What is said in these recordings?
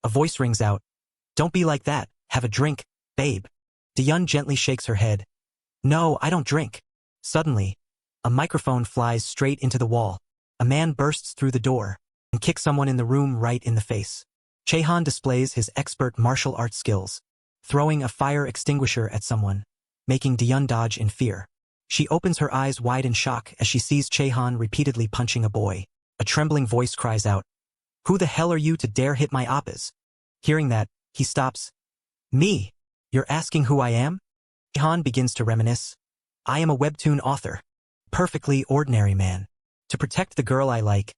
A voice rings out. Don't be like that, have a drink, babe. Diyun gently shakes her head. No, I don't drink. Suddenly, a microphone flies straight into the wall. A man bursts through the door and kicks someone in the room right in the face. Chehan displays his expert martial arts skills, throwing a fire extinguisher at someone, making Diyun dodge in fear. She opens her eyes wide in shock as she sees Chehan repeatedly punching a boy. A trembling voice cries out, "Who the hell are you to dare hit my oppas?" Hearing that, he stops. Me? You're asking who I am? Chehan begins to reminisce. I am a webtoon author. Perfectly ordinary man. To protect the girl I like,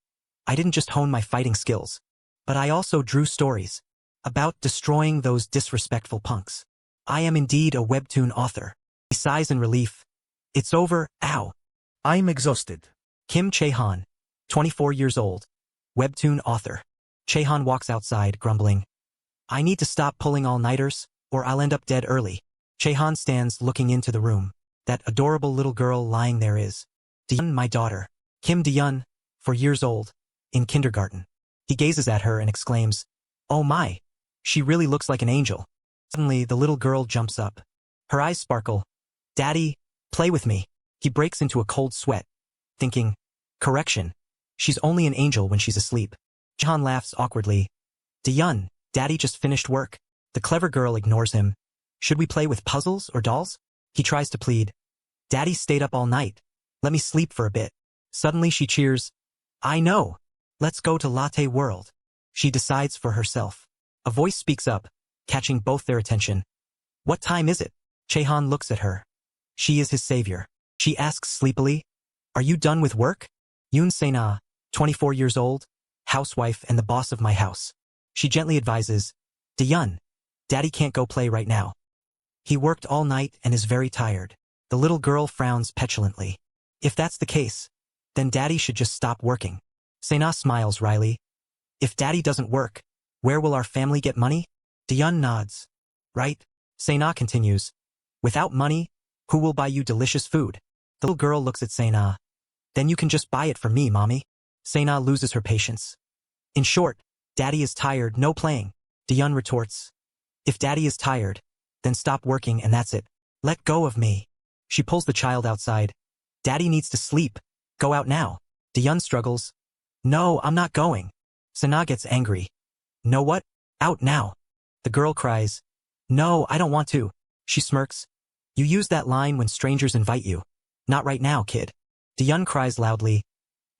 I didn't just hone my fighting skills, but I also drew stories about destroying those disrespectful punks. I am indeed a webtoon author. He sighs in relief. It's over, ow. I'm exhausted. Kim Chehan, 24 years old, webtoon author. Chehan walks outside, grumbling. I need to stop pulling all-nighters, or I'll end up dead early. Chehan stands looking into the room. That adorable little girl lying there is Diyun, my daughter. Kim Diyun, 4 years old, in kindergarten. He gazes at her and exclaims, oh my, she really looks like an angel. Suddenly, the little girl jumps up. Her eyes sparkle. Daddy, play with me. He breaks into a cold sweat, thinking, correction, she's only an angel when she's asleep. Chehan laughs awkwardly. Diyun, Daddy just finished work. The clever girl ignores him. Should we play with puzzles or dolls? He tries to plead. Daddy stayed up all night. Let me sleep for a bit. Suddenly she cheers. I know. Let's go to Latte World. She decides for herself. A voice speaks up, catching both their attention. What time is it? Chehan looks at her. She is his savior. She asks sleepily, are you done with work? Yoon Se-na, 24 years old, housewife and the boss of my house. She gently advises, Diyun, Daddy can't go play right now. He worked all night and is very tired. The little girl frowns petulantly. If that's the case, then Daddy should just stop working. Se-na smiles wryly. If Daddy doesn't work, where will our family get money? Diyun nods. Right? Se-na continues. Without money, who will buy you delicious food? The little girl looks at Se-na. Then you can just buy it for me, mommy. Se-na loses her patience. In short, Daddy is tired, no playing. Diyun retorts. If Daddy is tired, then stop working and that's it. Let go of me. She pulls the child outside. Daddy needs to sleep. Go out now. Diyun struggles. No, I'm not going. Se-na gets angry. Know what? Out now. The girl cries. No, I don't want to. She smirks. You use that line when strangers invite you. Not right now, kid. Diyun cries loudly.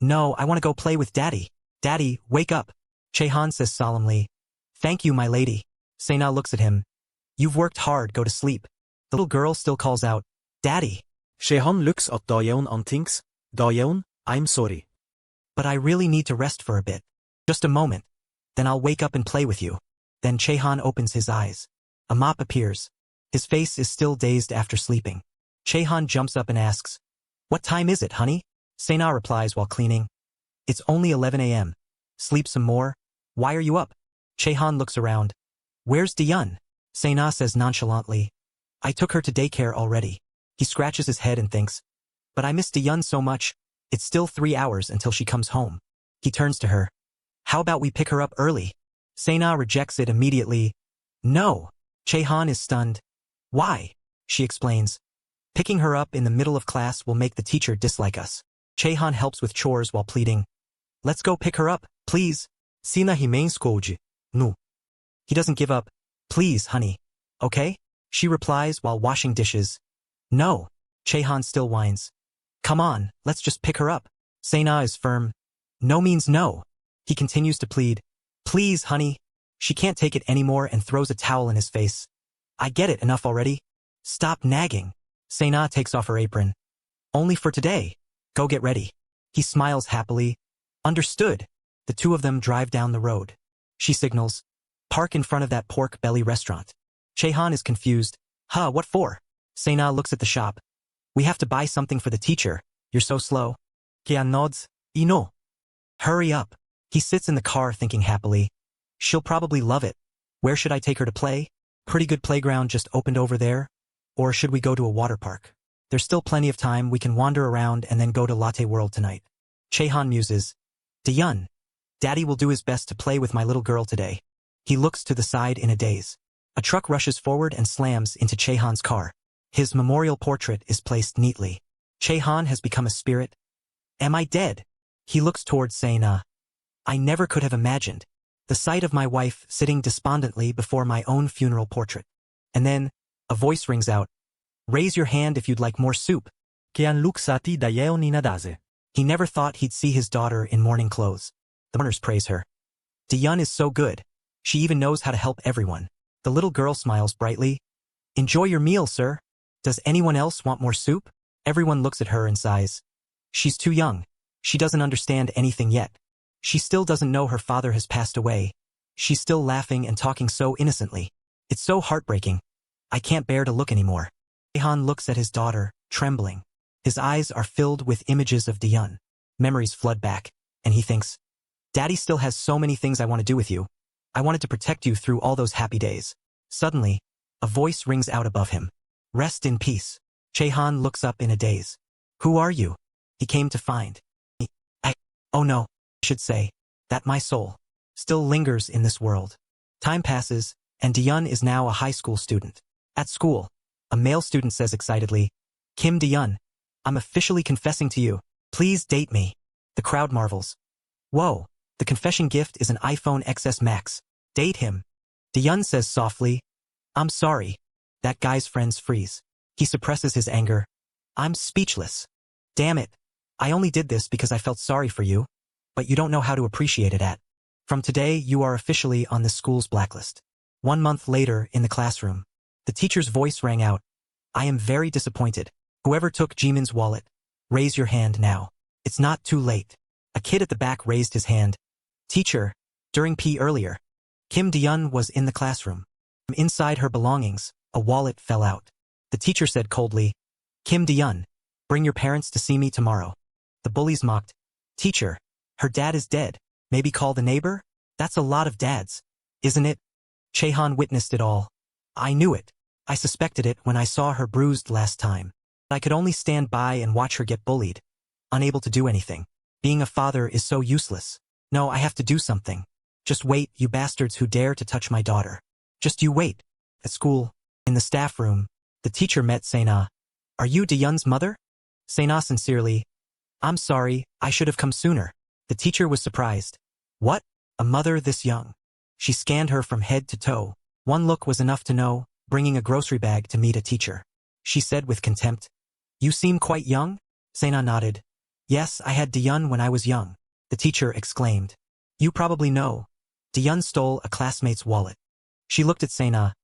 No, I want to go play with Daddy. Daddy, wake up. Chehan says solemnly. Thank you, my lady. Se-na looks at him. You've worked hard, go to sleep. The little girl still calls out, Daddy. Chehan looks at Dayeon and thinks, Dayeon, I'm sorry. But I really need to rest for a bit. Just a moment. Then I'll wake up and play with you. Then Chehan opens his eyes. A mop appears. His face is still dazed after sleeping. Chehan jumps up and asks, What time is it, honey? Se-na replies while cleaning. It's only 11 a.m. Sleep some more? Why are you up? Chehan looks around. Where's Diyun? Se-na says nonchalantly. I took her to daycare already. He scratches his head and thinks, but I miss Diyun so much, it's still 3 hours until she comes home. He turns to her. How about we pick her up early? Se-na rejects it immediately. No. Chehan is stunned. Why? She explains. Picking her up in the middle of class will make the teacher dislike us. Chehan helps with chores while pleading. Let's go pick her up, please. Sina himain skoji. No. He doesn't give up. Please, honey. Okay? She replies while washing dishes. No. Chehan still whines. Come on, let's just pick her up. Se-na is firm. No means no. He continues to plead. Please, honey. She can't take it anymore and throws a towel in his face. I get it, enough already. Stop nagging. Se-na takes off her apron. Only for today. Go get ready. He smiles happily. Understood. The two of them drive down the road. She signals. Park in front of that pork belly restaurant. Chehan is confused. Huh, what for? Se-na looks at the shop. We have to buy something for the teacher. You're so slow. Kian nods. Ino. Hurry up. He sits in the car thinking happily. She'll probably love it. Where should I take her to play? Pretty good playground just opened over there. Or should we go to a water park? There's still plenty of time, we can wander around and then go to Latte World tonight. Chehan muses. Diyun. Daddy will do his best to play with my little girl today. He looks to the side in a daze. A truck rushes forward and slams into Chehan's car. His memorial portrait is placed neatly. Chehan has become a spirit. Am I dead? He looks towards Cana. I never could have imagined the sight of my wife sitting despondently before my own funeral portrait. And then, a voice rings out. Raise your hand if you'd like more soup. Kian luksati dayeon inadase. He never thought he'd see his daughter in mourning clothes. The mourners praise her. Diyun is so good. She even knows how to help everyone. The little girl smiles brightly. Enjoy your meal, sir. Does anyone else want more soup? Everyone looks at her and sighs. She's too young. She doesn't understand anything yet. She still doesn't know her father has passed away. She's still laughing and talking so innocently. It's so heartbreaking. I can't bear to look anymore. Chehan looks at his daughter, trembling. His eyes are filled with images of Diyun. Memories flood back, and he thinks, Daddy still has so many things I want to do with you. I wanted to protect you through all those happy days. Suddenly, a voice rings out above him. Rest in peace. Chehan looks up in a daze. Who are you? He came to find me. Oh no, I should say, that my soul still lingers in this world. Time passes, and Diyun is now a high school student. At school, a male student says excitedly, Kim Diyun, I'm officially confessing to you. Please date me. The crowd marvels. Whoa, the confession gift is an iPhone XS Max. Date him. Diyun says softly, I'm sorry. That guy's friends freeze. He suppresses his anger. I'm speechless. Damn it. I only did this because I felt sorry for you, but you don't know how to appreciate it at. From today, you are officially on this school's blacklist. 1 month later, in the classroom, the teacher's voice rang out. I am very disappointed. Whoever took Jimin's wallet, raise your hand now. It's not too late. A kid at the back raised his hand. Teacher, during P earlier, Kim Diyun was in the classroom. From inside her belongings, a wallet fell out. The teacher said coldly, Kim Diyun, bring your parents to see me tomorrow. The bullies mocked. Teacher, her dad is dead. Maybe call the neighbor? That's a lot of dads, isn't it? Chehan witnessed it all. I knew it. I suspected it when I saw her bruised last time. I could only stand by and watch her get bullied. Unable to do anything. Being a father is so useless. No, I have to do something. Just wait, you bastards who dare to touch my daughter. Just you wait. At school, in the staff room, the teacher met Cana. Are you Diyun's mother? Cana sincerely. I'm sorry, I should have come sooner. The teacher was surprised. What? A mother this young? She scanned her from head to toe. One look was enough to know, bringing a grocery bag to meet a teacher. She said with contempt. You seem quite young? Cana nodded. Yes, I had Diyun when I was young. The teacher exclaimed. You probably know. Diyun stole a classmate's wallet. She looked at Cana.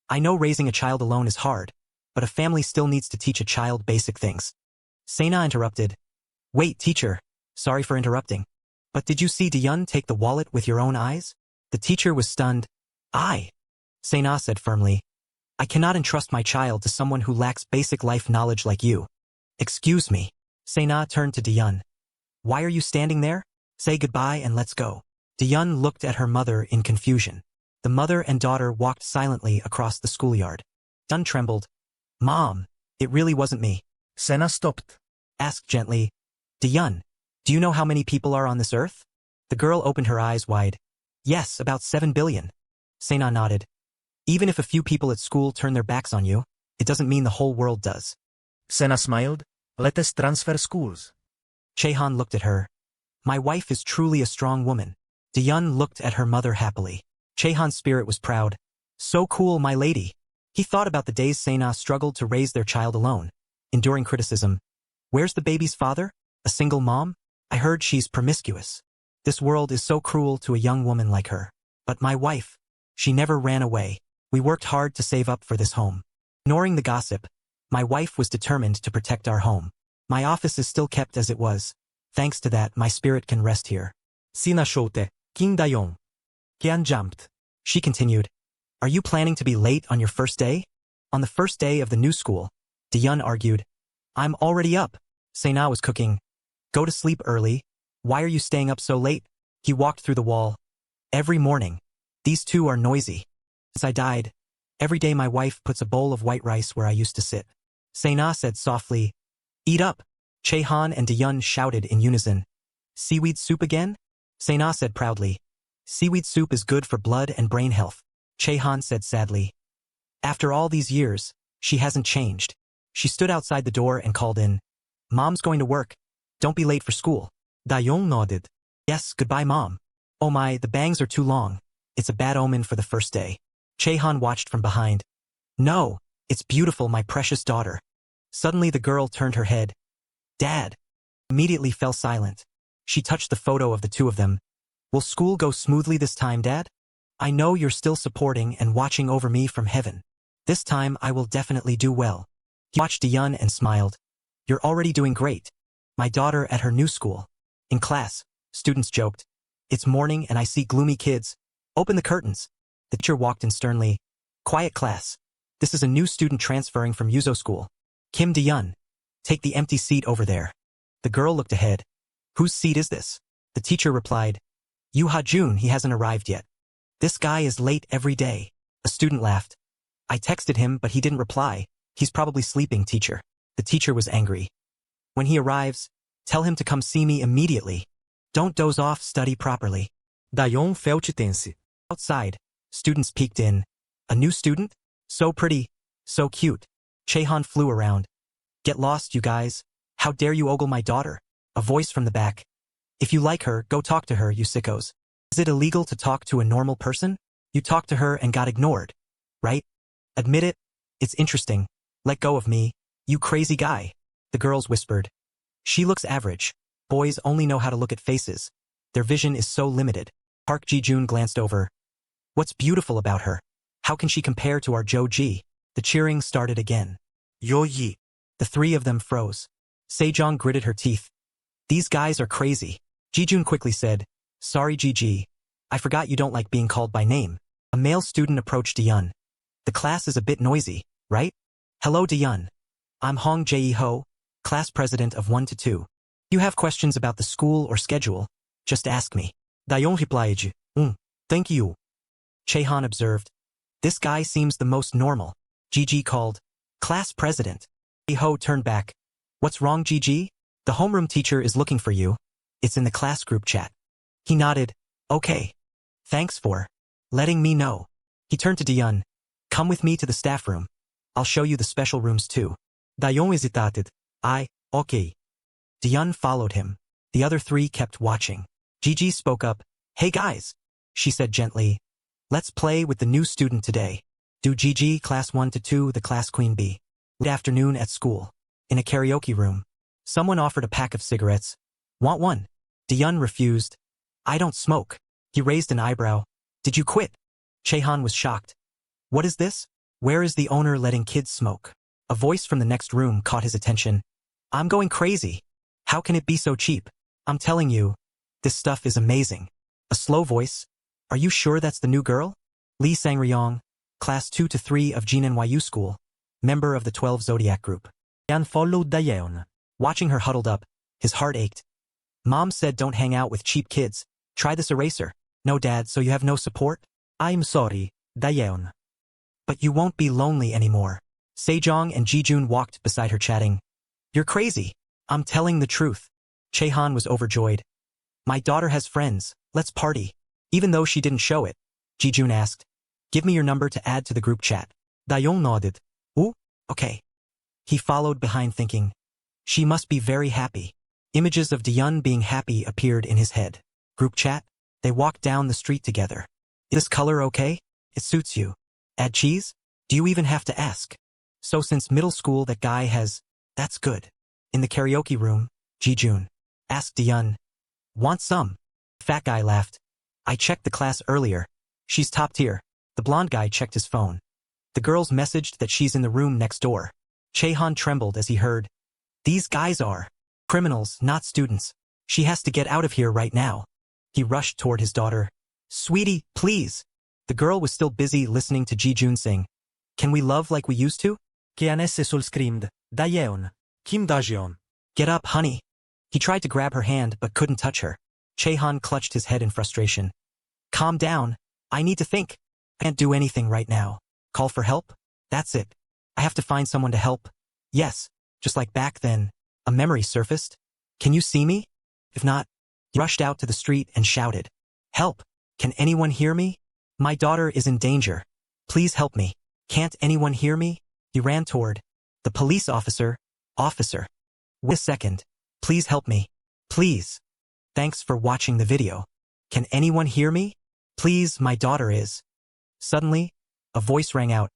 I know raising a child alone is hard, but a family still needs to teach a child basic things. Cana interrupted. Wait, teacher. Sorry for interrupting. But did you see Diyun take the wallet with your own eyes? The teacher was stunned. Cana said firmly. I cannot entrust my child to someone who lacks basic life knowledge like you. Excuse me. Cana turned to Diyun. Why are you standing there? Say goodbye and let's go. Diyun looked at her mother in confusion. The mother and daughter walked silently across the schoolyard. Diyun trembled. Mom, it really wasn't me. Cana stopped. Asked gently. Diyun, do you know how many people are on this earth? The girl opened her eyes wide. Yes, about 7 billion. Cana nodded. Even if a few people at school turn their backs on you, it doesn't mean the whole world does. Cana smiled. Let us transfer schools. Chehan looked at her. My wife is truly a strong woman. Diyun looked at her mother happily. Chehan's spirit was proud. So cool, my lady. He thought about the days Cana struggled to raise their child alone, enduring criticism. Where's the baby's father? A single mom? I heard she's promiscuous. This world is so cruel to a young woman like her. But my wife, she never ran away. We worked hard to save up for this home. Ignoring the gossip, my wife was determined to protect our home. My office is still kept as it was. Thanks to that, my spirit can rest here. Sina shote, King Dayon. Kian jumped. She continued. Are you planning to be late on your first day? On the first day of the new school, Diyun argued. I'm already up. Cana was cooking. Go to sleep early. Why are you staying up so late? He walked through the wall. Every morning. These two are noisy. Since I died, every day my wife puts a bowl of white rice where I used to sit. Cana said softly. Eat up. Chehan and Diyun shouted in unison. Seaweed soup again? Cana said proudly. Seaweed soup is good for blood and brain health, Chehan said sadly. After all these years, she hasn't changed. She stood outside the door and called in. Mom's going to work. Don't be late for school. Dayoung nodded. Yes, goodbye mom. Oh my, the bangs are too long. It's a bad omen for the first day. Chehan watched from behind. No, it's beautiful, my precious daughter. Suddenly the girl turned her head. Dad. Immediately fell silent. She touched the photo of the two of them. Will school go smoothly this time, Dad? I know you're still supporting and watching over me from heaven. This time I will definitely do well. He watched Diyun and smiled. You're already doing great. My daughter at her new school. In class, students joked. It's morning and I see gloomy kids. Open the curtains. The teacher walked in sternly. Quiet class. This is a new student transferring from Yuzo school. Kim Diyun. Take the empty seat over there. The girl looked ahead. Whose seat is this? The teacher replied. Yu Ha-jun, he hasn't arrived yet. This guy is late every day. A student laughed. I texted him but he didn't reply. He's probably sleeping, teacher. The teacher was angry. When he arrives, tell him to come see me immediately. Don't doze off, study properly. Dayoung felt tense. Outside, students peeked in. A new student? So pretty, so cute. Chehan flew around. Get lost, you guys. How dare you ogle my daughter? A voice from the back. If you like her, go talk to her, you sickos. Is it illegal to talk to a normal person? You talked to her and got ignored, right? Admit it. It's interesting. Let go of me, you crazy guy. The girls whispered. She looks average. Boys only know how to look at faces. Their vision is so limited. Park Ji-jun glanced over. What's beautiful about her? How can she compare to our Jo-ji? The cheering started again. Yo-yi. The three of them froze. Sejong gritted her teeth. These guys are crazy. Ji-jun quickly said, Sorry Ji-ji. I forgot you don't like being called by name. A male student approached Diyun. The class is a bit noisy, right? Hello Diyun. I'm Hong Jae-ho, class president of 1 to 2. You have questions about the school or schedule, just ask me. Dayoung replied, thank you. Chehan observed. This guy seems the most normal. Gigi called. Class president. Jae-ho turned back. What's wrong, Gigi? The homeroom teacher is looking for you. It's in the class group chat. He nodded. Okay. Thanks for letting me know. He turned to Diyun. Come with me to the staff room. I'll show you the special rooms too. Dayoung hesitated. Okay. Diyun followed him. The other three kept watching. Gigi spoke up. Hey guys. She said gently. Let's play with the new student today. Do Gigi, class 1 to 2, the class queen B. Good afternoon at school. In a karaoke room. Someone offered a pack of cigarettes. Want one? Diyun refused. I don't smoke. He raised an eyebrow. Did you quit? Chehan was shocked. What is this? Where is the owner letting kids smoke? A voice from the next room caught his attention. I'm going crazy. How can it be so cheap? I'm telling you, this stuff is amazing. A slow voice. Are you sure that's the new girl? Lee Sang-ryong, class 2 to 3 of GNNYU school, member of the 12 Zodiac group. Yan followed Dayeon. Watching her huddled up, his heart ached. Mom said don't hang out with cheap kids. Try this eraser. No dad, so you have no support? I'm sorry, Dayeon. But you won't be lonely anymore. Sejong and Ji-jun walked beside her chatting. You're crazy. I'm telling the truth. Chehan was overjoyed. My daughter has friends. Let's party. Even though she didn't show it, Ji-jun asked. Give me your number to add to the group chat. Dayoung nodded. Ooh, okay. He followed behind thinking. She must be very happy. Images of Diyun being happy appeared in his head. Group chat? They walked down the street together. Is this color okay? It suits you. Add cheese? Do you even have to ask? So since middle school that guy has... That's good. In the karaoke room, Ji-jun asked Diyun. Want some? The fat guy laughed. I checked the class earlier. She's top tier. The blonde guy checked his phone. The girls messaged that she's in the room next door. Chehan trembled as he heard. These guys are criminals, not students. She has to get out of here right now. He rushed toward his daughter. Sweetie, please. The girl was still busy listening to Ji-jun sing. Can we love like we used to? Kianese sul screamed. Dayeon. Kim Dajeon. Get up, honey. He tried to grab her hand but couldn't touch her. Chehan clutched his head in frustration. Calm down. I need to think. I can't do anything right now. Call for help? That's it. I have to find someone to help. Yes, just like back then. A memory surfaced. Can you see me? If not, he rushed out to the street and shouted. Help! Can anyone hear me? My daughter is in danger. Please help me. Can't anyone hear me? He ran toward the police officer. Officer. Wait a second. Please help me. Please. Thanks for watching the video. Can anyone hear me? Please, my daughter is. Suddenly, a voice rang out.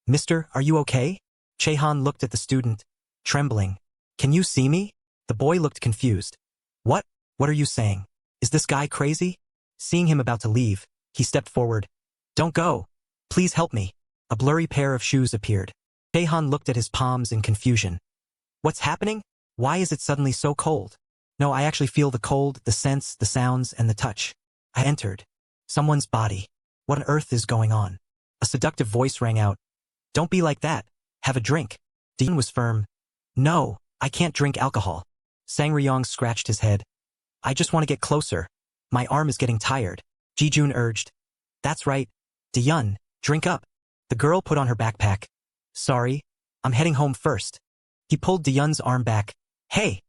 Mister, are you okay? Chehan looked at the student, trembling. Can you see me? The boy looked confused. What? What are you saying? Is this guy crazy? Seeing him about to leave, he stepped forward. Don't go. Please help me. A blurry pair of shoes appeared. Chehan looked at his palms in confusion. What's happening? Why is it suddenly so cold? No, I actually feel the cold, the scents, the sounds, and the touch. I entered someone's body. What on earth is going on? A seductive voice rang out. Don't be like that. Have a drink. Dean was firm. No, I can't drink alcohol. Sang Ryong scratched his head. I just want to get closer. My arm is getting tired. Ji-jun urged. That's right. Diyun, drink up. The girl put on her backpack. Sorry, I'm heading home first. He pulled Diyun's arm back. Hey,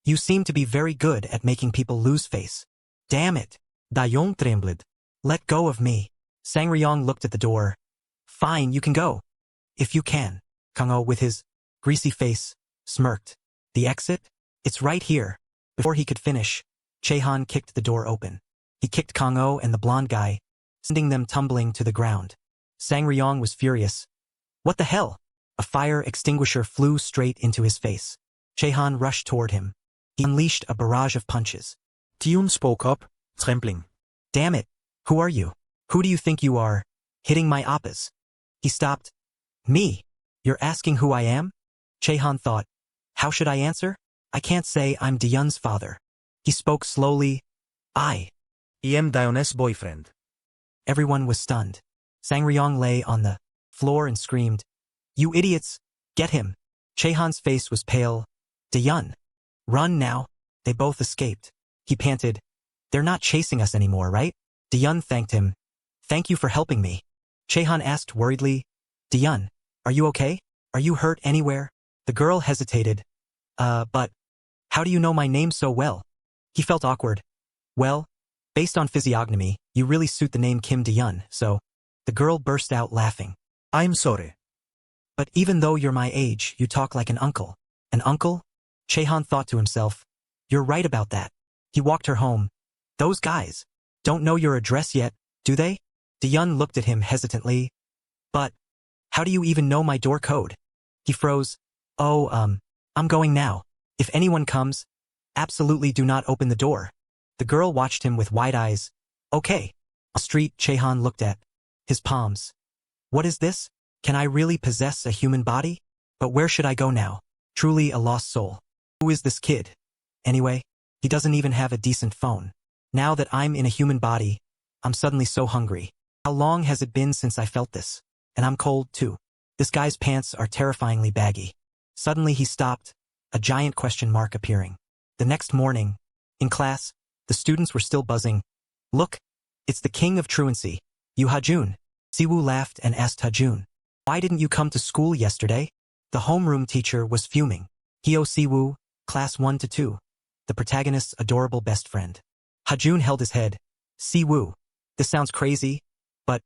you seem to be very good at making people lose face. Damn it. Dayong trembled. Let go of me. Sang Ryong looked at the door. Fine, you can go. If you can. Kang-o, with his greasy face, smirked. The exit? It's right here. Before he could finish, Chehan kicked the door open. He kicked Kang-o and the blonde guy, sending them tumbling to the ground. Sang Ryong was furious. What the hell? A fire extinguisher flew straight into his face. Chehan rushed toward him. He unleashed a barrage of punches. Diyun spoke up, trembling. Damn it. Who are you? Who do you think you are? Hitting my appas. He stopped. Me? You're asking who I am? Chehan thought. How should I answer? I can't say I'm Diyun's father. He spoke slowly. I am Dion's boyfriend. Everyone was stunned. Sang Ryong lay on the floor and screamed. You idiots! Get him! Chehan's face was pale. Diyun! Run now! They both escaped. He panted. They're not chasing us anymore, right? Diyun thanked him. Thank you for helping me. Chehan asked worriedly. Diyun, are you okay? Are you hurt anywhere? The girl hesitated. But how do you know my name so well? He felt awkward. Well, based on physiognomy, you really suit the name Kim Diyun, so. The girl burst out laughing. I'm sorry. But even though you're my age, you talk like an uncle. An uncle? Chehan thought to himself. You're right about that. He walked her home. Those guys don't know your address yet, do they? Diyun looked at him hesitantly. But how do you even know my door code? He froze. Oh, I'm going now. If anyone comes, absolutely do not open the door. The girl watched him with wide eyes. Okay. A street Chehan looked at. His palms. What is this? Can I really possess a human body? But where should I go now? Truly a lost soul. Who is this kid? Anyway, he doesn't even have a decent phone. Now that I'm in a human body, I'm suddenly so hungry. How long has it been since I felt this? And I'm cold too. This guy's pants are terrifyingly baggy. Suddenly he stopped, a giant question mark appearing. The next morning, in class, the students were still buzzing. Look, it's the king of truancy, Yu Hajun. Siwoo laughed and asked Hajun. Why didn't you come to school yesterday? The homeroom teacher was fuming. Hyo Siwoo, class 1 to 2. The protagonist's adorable best friend. Hajun held his head. Siwoo, this sounds crazy, but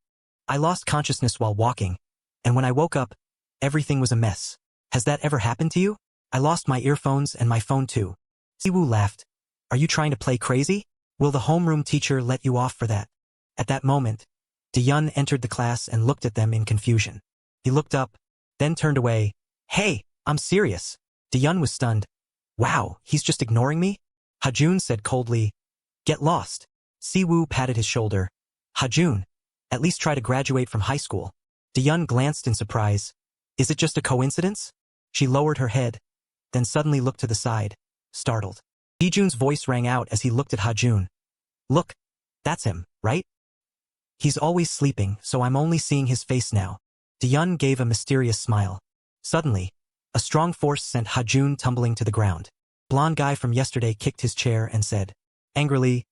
I lost consciousness while walking, and when I woke up, everything was a mess. Has that ever happened to you? I lost my earphones and my phone too. Siwoo laughed. Are you trying to play crazy? Will the homeroom teacher let you off for that? At that moment, Diyun entered the class and looked at them in confusion. He looked up, then turned away. Hey, I'm serious. Diyun was stunned. Wow, he's just ignoring me? Hajun said coldly. Get lost. Siwoo patted his shoulder. Hajun, at least try to graduate from high school. Diyun glanced in surprise. Is it just a coincidence? She lowered her head, then suddenly looked to the side, startled. Hijun's voice rang out as he looked at Hajun. Look, that's him, right? He's always sleeping, so I'm only seeing his face now. Diyun gave a mysterious smile. Suddenly, a strong force sent Hajun tumbling to the ground. Blonde guy from yesterday kicked his chair and said, angrily,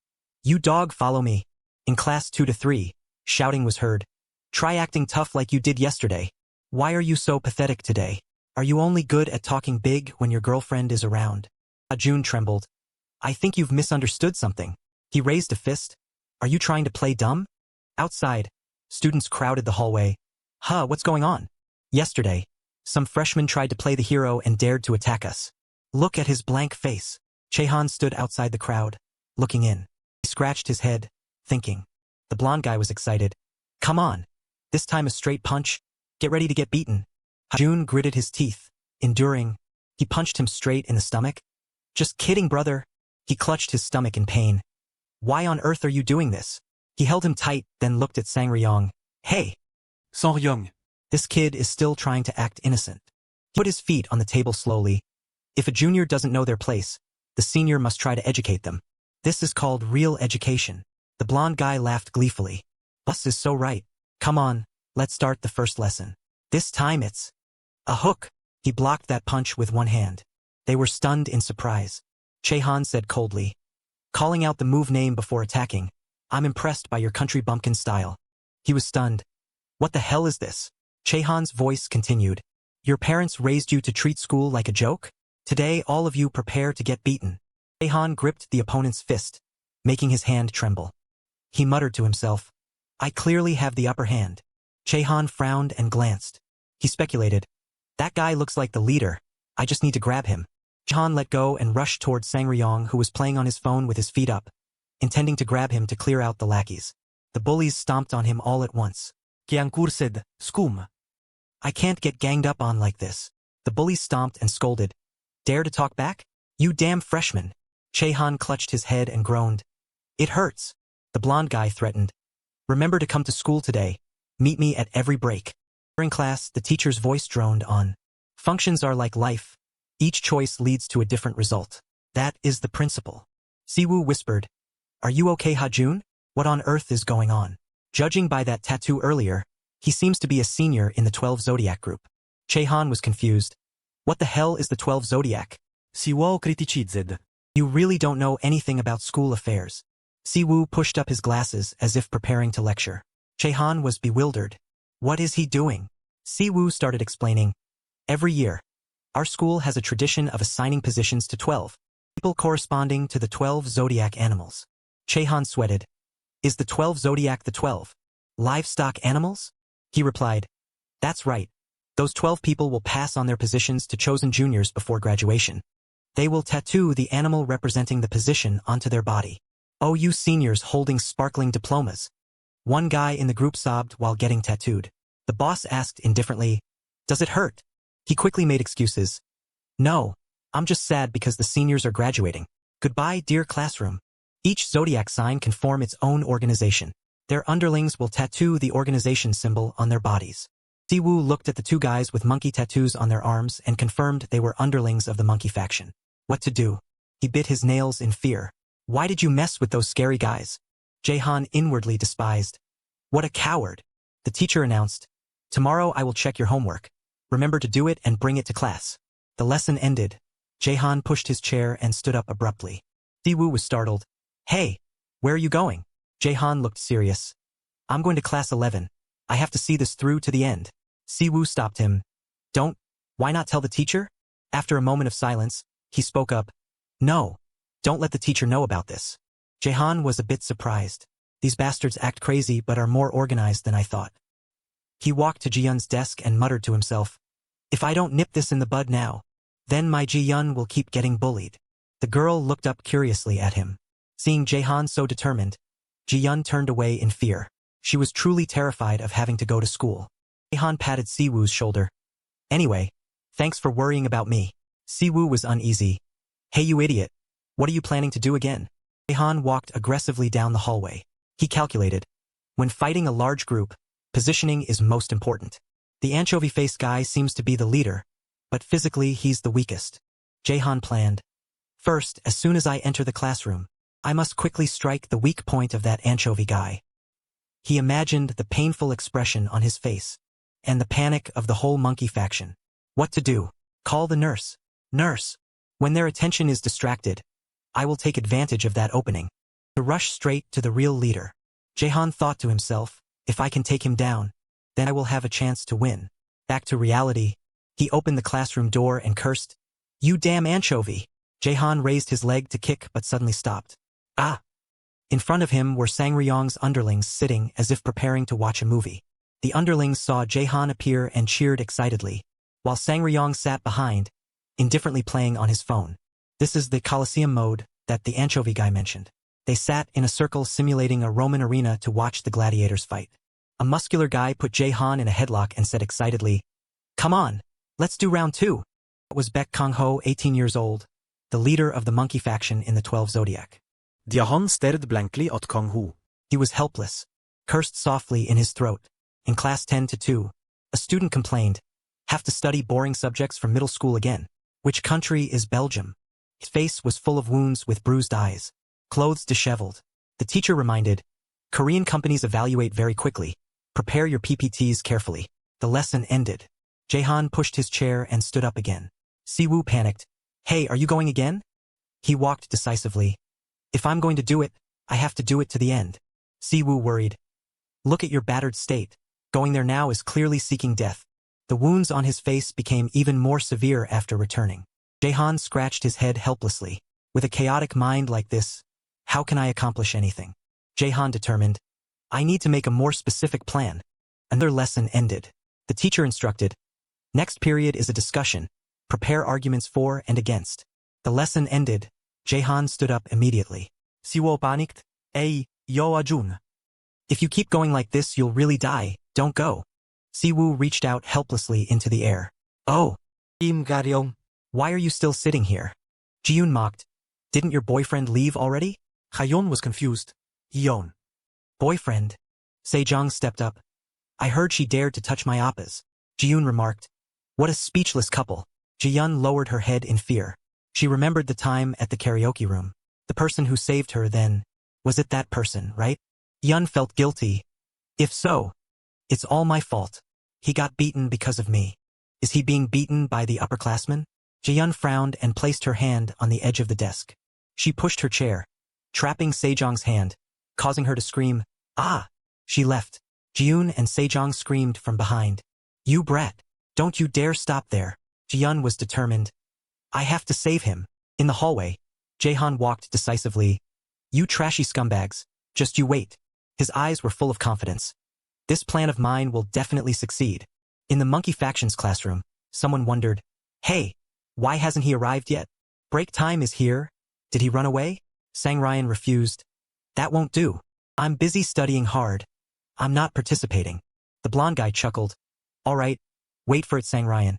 You dog, follow me. In class 2 to 3, shouting was heard. Try acting tough like you did yesterday. Why are you so pathetic today? Are you only good at talking big when your girlfriend is around? Hajun trembled. I think you've misunderstood something. He raised a fist. Are you trying to play dumb? Outside, students crowded the hallway. What's going on? Yesterday, some freshman tried to play the hero and dared to attack us. Look at his blank face. Chehan stood outside the crowd, looking in. He scratched his head, thinking. The blonde guy was excited. Come on. This time a straight punch. Get ready to get beaten. Jun gritted his teeth, enduring. He punched him straight in the stomach. Just kidding, brother. He clutched his stomach in pain. Why on earth are you doing this? He held him tight, then looked at Sangryong. Hey. Sangryong. This kid is still trying to act innocent. He put his feet on the table slowly. If a junior doesn't know their place, the senior must try to educate them. This is called real education. The blonde guy laughed gleefully. Boss is so right. Come on, let's start the first lesson. This time it's a hook. He blocked that punch with one hand. They were stunned in surprise. Chehan said coldly, calling out the move name before attacking. I'm impressed by your country bumpkin style. He was stunned. What the hell is this? Chehan's voice continued. Your parents raised you to treat school like a joke? Today all of you prepare to get beaten. Chehan gripped the opponent's fist, making his hand tremble. He muttered to himself, I clearly have the upper hand. Chehan frowned and glanced. He speculated. That guy looks like the leader. I just need to grab him. Chehan let go and rushed toward Sangryong, who was playing on his phone with his feet up, intending to grab him to clear out the lackeys. The bullies stomped on him all at once. Kiankur said, Skum. I can't get ganged up on like this. The bullies stomped and scolded. Dare to talk back? You damn freshman. Chehan clutched his head and groaned. It hurts. The blonde guy threatened. Remember to come to school today. Meet me at every break. During class, the teacher's voice droned on. Functions are like life. Each choice leads to a different result. That is the principle. Siwoo whispered. Are you okay, Hajun? What on earth is going on? Judging by that tattoo earlier, he seems to be a senior in the 12 Zodiac group. Chehan was confused. What the hell is the 12 Zodiac? Siwoo criticized. You really don't know anything about school affairs. Siwoo pushed up his glasses as if preparing to lecture. Chehan was bewildered. What is he doing? Siwoo started explaining. Every year, our school has a tradition of assigning positions to 12 people corresponding to the 12 zodiac animals. Chehan sweated. Is the 12 zodiac the 12 livestock animals? He replied. That's right. Those 12 people will pass on their positions to chosen juniors before graduation. They will tattoo the animal representing the position onto their body. Oh, you seniors holding sparkling diplomas. One guy in the group sobbed while getting tattooed. The boss asked indifferently, does it hurt? He quickly made excuses. No, I'm just sad because the seniors are graduating. Goodbye, dear classroom. Each zodiac sign can form its own organization. Their underlings will tattoo the organization symbol on their bodies. Siwoo looked at the two guys with monkey tattoos on their arms and confirmed they were underlings of the monkey faction. What to do? He bit his nails in fear. Why did you mess with those scary guys? Jaehan inwardly despised. What a coward. The teacher announced. Tomorrow I will check your homework. Remember to do it and bring it to class. The lesson ended. Jaehan pushed his chair and stood up abruptly. Siwoo was startled. Hey, where are you going? Jaehan looked serious. I'm going to class 11. I have to see this through to the end. Siwoo stopped him. Why not tell the teacher? After a moment of silence, he spoke up. No, don't let the teacher know about this. Jaehan was a bit surprised. These bastards act crazy but are more organized than I thought. He walked to Ji-yun's desk and muttered to himself. If I don't nip this in the bud now, then my Ji-yun will keep getting bullied. The girl looked up curiously at him. Seeing Jaehan so determined, Ji-yun turned away in fear. She was truly terrified of having to go to school. Jaehan patted Siwoo's shoulder. Anyway, thanks for worrying about me. Siwoo was uneasy. Hey you idiot, what are you planning to do again? Jaehan walked aggressively down the hallway. He calculated. When fighting a large group, positioning is most important. The anchovy-faced guy seems to be the leader, but physically he's the weakest. Jaehan planned. First, as soon as I enter the classroom, I must quickly strike the weak point of that anchovy guy. He imagined the painful expression on his face, and the panic of the whole monkey faction. What to do? Call the nurse. Nurse. When their attention is distracted, I will take advantage of that opening. To rush straight to the real leader. Jaehan thought to himself, if I can take him down, then I will have a chance to win. Back to reality, he opened the classroom door and cursed, You damn anchovy! Jaehan raised his leg to kick but suddenly stopped. Ah! In front of him were Sangryong's underlings sitting as if preparing to watch a movie. The underlings saw Jaehan appear and cheered excitedly, while Sangryong sat behind, indifferently playing on his phone. This is the Colosseum mode that the anchovy guy mentioned. They sat in a circle simulating a Roman arena to watch the gladiators fight. A muscular guy put Jaehan in a headlock and said excitedly, "Come on, let's do round 2. It was Baek Kong-ho, 18 years old, the leader of the monkey faction in the 12 Zodiac. Jaehan stared blankly at Kong-ho. He was helpless, cursed softly in his throat. In class 10-2, a student complained, "Have to study boring subjects from middle school again. Which country is Belgium?" His face was full of wounds with bruised eyes, clothes disheveled. The teacher reminded, "Korean companies evaluate very quickly. Prepare your PPTs carefully." The lesson ended. Jaehan pushed his chair and stood up again. Siwoo panicked. "Hey, are you going again?" He walked decisively. "If I'm going to do it, I have to do it to the end." Siwoo worried. "Look at your battered state. Going there now is clearly seeking death." The wounds on his face became even more severe after returning. Jaehan scratched his head helplessly. With a chaotic mind like this, how can I accomplish anything? Jaehan determined, "I need to make a more specific plan." Another lesson ended. The teacher instructed, "Next period is a discussion. Prepare arguments for and against." The lesson ended. Jaehan stood up immediately. "Siwoo panicked. Ay, yo ajun. If you keep going like this, you'll really die. Don't go." Siwoo reached out helplessly into the air. "Oh, Im Garyong. Why are you still sitting here?" Jiyoon mocked. "Didn't your boyfriend leave already?" Hayeon was confused. Yeon. "Boyfriend?" Sejong stepped up. "I heard she dared to touch my appas." Jiyoon remarked. "What a speechless couple." Jiyeon lowered her head in fear. She remembered the time at the karaoke room. The person who saved her then. Was it that person, right? Yeon felt guilty. If so, it's all my fault. He got beaten because of me. Is he being beaten by the upperclassmen? Jiyeon frowned and placed her hand on the edge of the desk. She pushed her chair, trapping Sejong's hand, causing her to scream, "Ah!" She left. Jiyoon and Sejong screamed from behind. "You brat! Don't you dare stop there!" Jiyeon was determined. "I have to save him." In the hallway, Jaehan walked decisively. "You trashy scumbags, just you wait." His eyes were full of confidence. "This plan of mine will definitely succeed." In the monkey factions classroom, someone wondered, "Hey, why hasn't he arrived yet? Break time is here. Did he run away?" Sangrion refused. "That won't do. I'm busy studying hard. I'm not participating." The blonde guy chuckled. "All right, wait for it, Sangrion.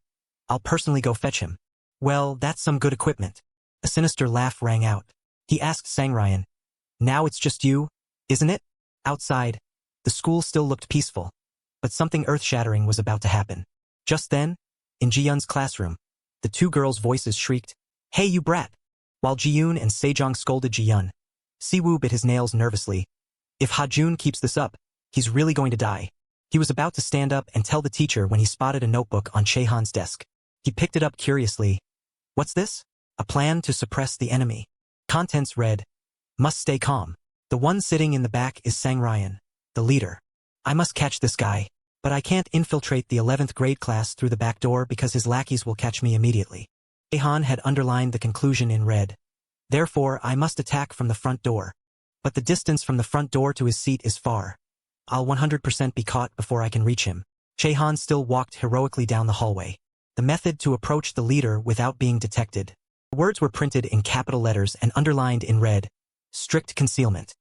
I'll personally go fetch him." "Well, that's some good equipment." A sinister laugh rang out. He asked Sangrion, "Now it's just you, isn't it?" Outside, the school still looked peaceful, but something earth-shattering was about to happen. Just then, in Jiyeon's classroom, the two girls' voices shrieked, "Hey, you brat!" While Jiyoon and Sejong scolded Jiyeon, Siwoo bit his nails nervously. If Hajun keeps this up, he's really going to die. He was about to stand up and tell the teacher when he spotted a notebook on Chaehan's desk. He picked it up curiously. "What's this?" "A plan to suppress the enemy." Contents read, "Must stay calm. The one sitting in the back is Sangrion, the leader. I must catch this guy, but I can't infiltrate the 11th grade class through the back door because his lackeys will catch me immediately." Jaehan had underlined the conclusion in red. "Therefore, I must attack from the front door. But the distance from the front door to his seat is far. I'll 100% be caught before I can reach him." Jaehan still walked heroically down the hallway. The method to approach the leader without being detected. The words were printed in capital letters and underlined in red. Strict concealment.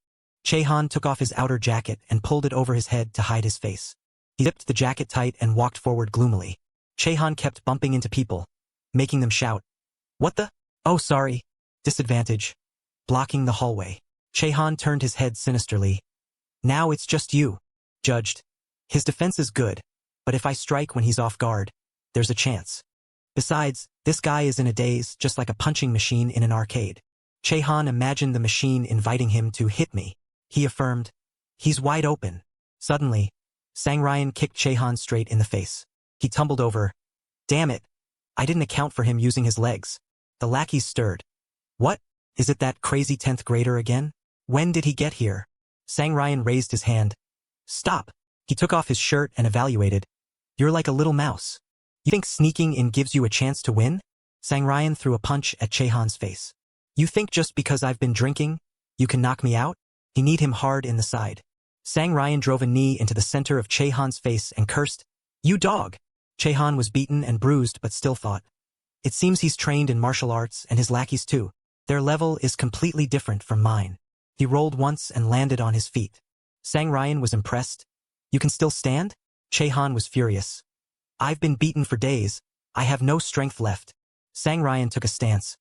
Jaehan took off his outer jacket and pulled it over his head to hide his face. He zipped the jacket tight and walked forward gloomily. Jaehan kept bumping into people, making them shout, "What the? Oh, sorry." Disadvantage. Blocking the hallway. Jaehan turned his head sinisterly. "Now it's just you." Judged. His defense is good, but if I strike when he's off guard, there's a chance. Besides, this guy is in a daze just like a punching machine in an arcade. Jaehan imagined the machine inviting him to hit me. He affirmed, "He's wide open." Suddenly, Sangrion kicked Jaehan straight in the face. He tumbled over. "Damn it. I didn't account for him using his legs." The lackeys stirred. "What? Is it that crazy 10th grader again? When did he get here?" Sangrion raised his hand. "Stop." He took off his shirt and evaluated. "You're like a little mouse. You think sneaking in gives you a chance to win?" Sangrion threw a punch at Jaehan's face. "You think just because I've been drinking, you can knock me out?" He kneed him hard in the side. Sang Ryan drove a knee into the center of Chehan's face and cursed, "You dog!" Chehan was beaten and bruised but still thought. It seems he's trained in martial arts and his lackeys too. Their level is completely different from mine. He rolled once and landed on his feet. Sang Ryan was impressed. "You can still stand?" Chehan was furious. "I've been beaten for days. I have no strength left." Sang Ryan took a stance.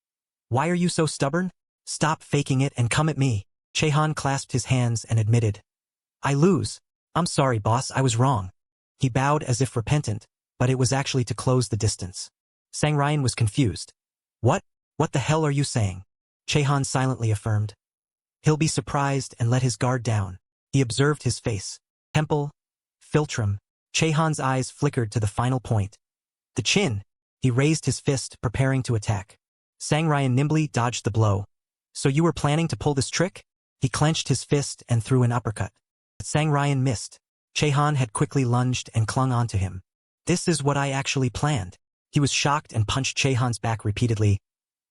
"Why are you so stubborn? Stop faking it and come at me." Chehan clasped his hands and admitted, "I lose. I'm sorry, boss, I was wrong." He bowed as if repentant, but it was actually to close the distance. Sang Ryan was confused. What the hell are you saying?" Chehan silently affirmed. "He'll be surprised and let his guard down." He observed his face. Temple. Philtrum. Chehan's eyes flickered to the final point. The chin. He raised his fist, preparing to attack. Sang Ryan nimbly dodged the blow. "So you were planning to pull this trick?" He clenched his fist and threw an uppercut. But Sang Ryan missed. Chehan had quickly lunged and clung onto him. "This is what I actually planned." He was shocked and punched Chehan's back repeatedly.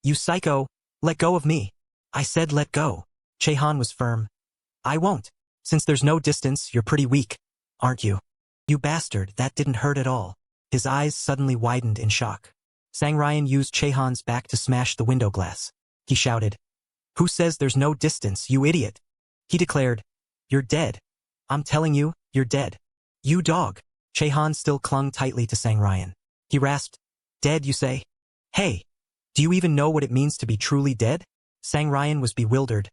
"You psycho! Let go of me!" "I said let go." Chehan was firm. "I won't. Since there's no distance, you're pretty weak, aren't you?" "You bastard, that didn't hurt at all." His eyes suddenly widened in shock. Sang Ryan used Chehan's back to smash the window glass. He shouted, "Who says there's no distance, you idiot?" He declared, "You're dead. I'm telling you, you're dead. You dog." Chehan still clung tightly to Sang Ryan. He rasped, "Dead, you say? Hey, do you even know what it means to be truly dead?" Sang Ryan was bewildered.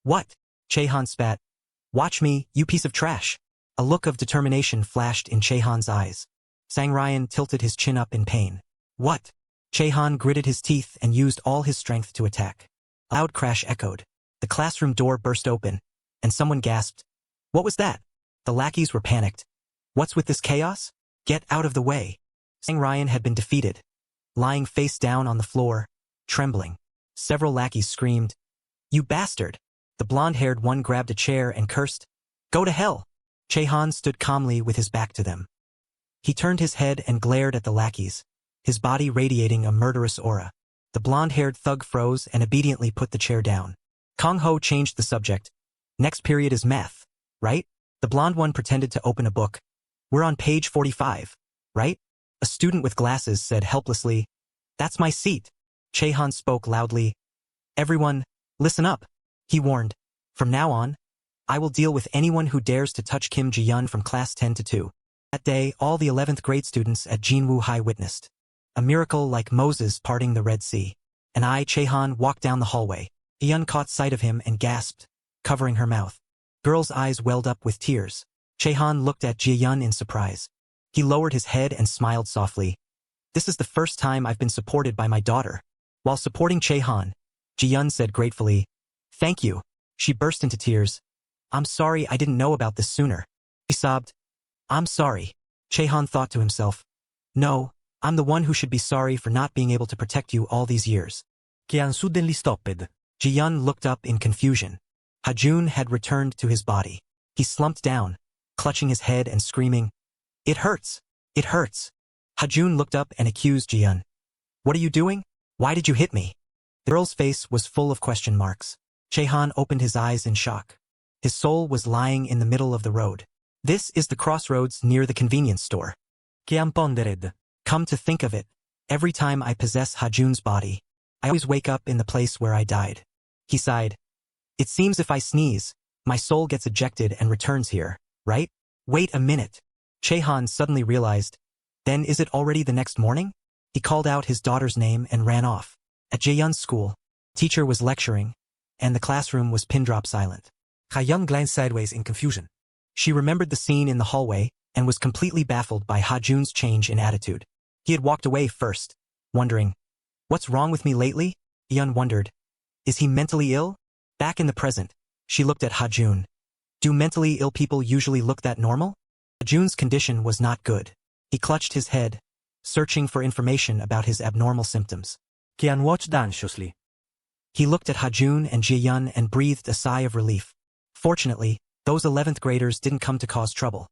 "What?" Chehan spat. "Watch me, you piece of trash." A look of determination flashed in Chehan's eyes. Sang Ryan tilted his chin up in pain. "What?" Chehan gritted his teeth and used all his strength to attack. A loud crash echoed. The classroom door burst open, and someone gasped, "What was that?" The lackeys were panicked. "What's with this chaos? Get out of the way." Sang Ryan had been defeated. Lying face down on the floor, trembling. Several lackeys screamed, "You bastard!" The blonde-haired one grabbed a chair and cursed, "Go to hell!" Chehan stood calmly with his back to them. He turned his head and glared at the lackeys, his body radiating a murderous aura. The blonde-haired thug froze and obediently put the chair down. Kong Ho changed the subject. "Next period is math, right?" The blonde one pretended to open a book. "We're on page 45, right?" A student with glasses said helplessly, "That's my seat." Chehan spoke loudly. "Everyone, listen up," he warned. "From now on, I will deal with anyone who dares to touch Kim Ji-yun from class 10 to 2. That day, all the 11th grade students at Jinwoo High witnessed a miracle like Moses parting the Red Sea. And I, Chehan, walked down the hallway. Ji-yun caught sight of him and gasped, covering her mouth. Girl's eyes welled up with tears. Chehan looked at Ji-yun in surprise. He lowered his head and smiled softly. "This is the first time I've been supported by my daughter." While supporting Chehan, Ji-yun said gratefully, "Thank you." She burst into tears. "I'm sorry I didn't know about this sooner." He sobbed. "I'm sorry." Chehan thought to himself, "No, I'm the one who should be sorry for not being able to protect you all these years." Kian suddenly stopped. Ji-yun looked up in confusion. Ha-jun had returned to his body. He slumped down, clutching his head and screaming, "It hurts! It hurts!" Ha-jun looked up and accused Ji-yun. "What are you doing? Why did you hit me?" The girl's face was full of question marks. Chehan opened his eyes in shock. His soul was lying in the middle of the road. "This is the crossroads near the convenience store." Kian pondered. "Come to think of it, every time I possess Ha-jun's body, I always wake up in the place where I died." He sighed. "It seems if I sneeze, my soul gets ejected and returns here, right?" "Wait a minute." Chehan suddenly realized. Then is it already the next morning? He called out his daughter's name and ran off. At Jae-yun's school, teacher was lecturing, and the classroom was pin-drop silent. Ha-young glanced sideways in confusion. She remembered the scene in the hallway and was completely baffled by Ha-jun's change in attitude. He had walked away first, wondering, "What's wrong with me lately?" Yun wondered, "Is he mentally ill?" Back in the present, she looked at Ha-jun. Do mentally ill people usually look that normal? Ha-jun's condition was not good. He clutched his head, searching for information about his abnormal symptoms. Kian watched anxiously. He looked at Ha-jun and Jae-yun and breathed a sigh of relief. Fortunately, those 11th graders didn't come to cause trouble.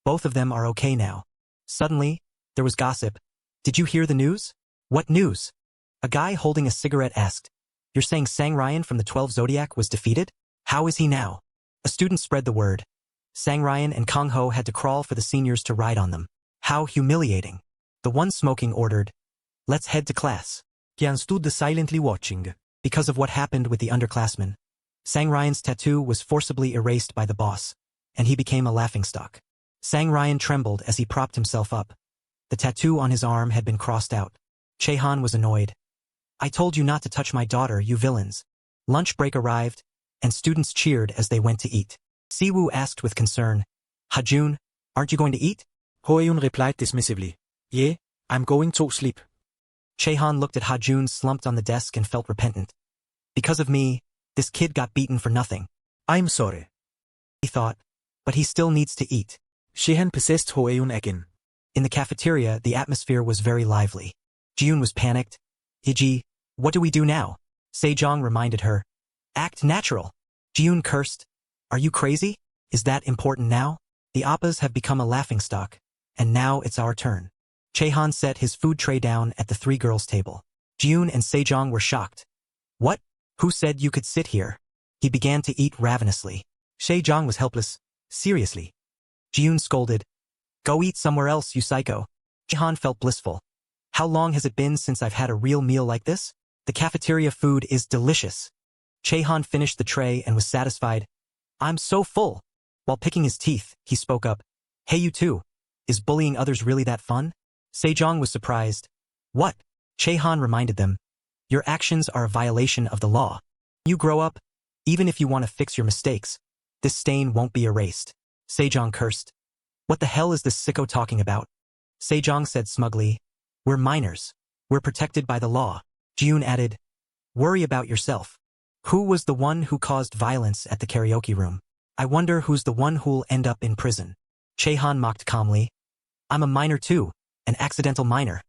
Both of them are okay now. Suddenly, there was gossip. "Did you hear the news?" "What news?" A guy holding a cigarette asked. "You're saying Sang Ryan from the 12 Zodiac was defeated? How is he now?" A student spread the word. Sang Ryan and Kang Ho had to crawl for the seniors to ride on them. How humiliating. The one smoking ordered, "Let's head to class." Kian stood silently watching. Because of what happened with the underclassmen, Sang Ryan's tattoo was forcibly erased by the boss, and he became a laughingstock. Sang Ryan trembled as he propped himself up. The tattoo on his arm had been crossed out. Chehan was annoyed. "I told you not to touch my daughter, you villains." Lunch break arrived, and students cheered as they went to eat. Siwoo asked with concern, "Hajun, aren't you going to eat?" Hoeun replied dismissively, "Yeah, I'm going to sleep." Chehan looked at Hajun slumped on the desk and felt repentant. "Because of me, this kid got beaten for nothing." "I'm sorry," he thought, "but he still needs to eat." Chehan possessed Hoeun again. In the cafeteria, the atmosphere was very lively. Jiyun was panicked. "Iji, what do we do now?" Sejong reminded her. "Act natural." Jiyun cursed. "Are you crazy? Is that important now? The appas have become a laughingstock, and now it's our turn." Chehan set his food tray down at the three girls' table. Jiyun and Sejong were shocked. "What? Who said you could sit here?" He began to eat ravenously. Sejong was helpless. "Seriously." Jiyun scolded. "Go eat somewhere else, you psycho." Chehan felt blissful. "How long has it been since I've had a real meal like this? The cafeteria food is delicious." Chehan finished the tray and was satisfied. "I'm so full." While picking his teeth, he spoke up. "Hey, you too. Is bullying others really that fun?" Sejong was surprised. "What?" Chehan reminded them. "Your actions are a violation of the law. You grow up, even if you want to fix your mistakes, this stain won't be erased." Sejong cursed. "What the hell is this sicko talking about?" Sejong said smugly. "We're minors. We're protected by the law." Jiyun added, "Worry about yourself. Who was the one who caused violence at the karaoke room? I wonder who's the one who'll end up in prison." Chehan mocked calmly. "I'm a minor too, an accidental minor."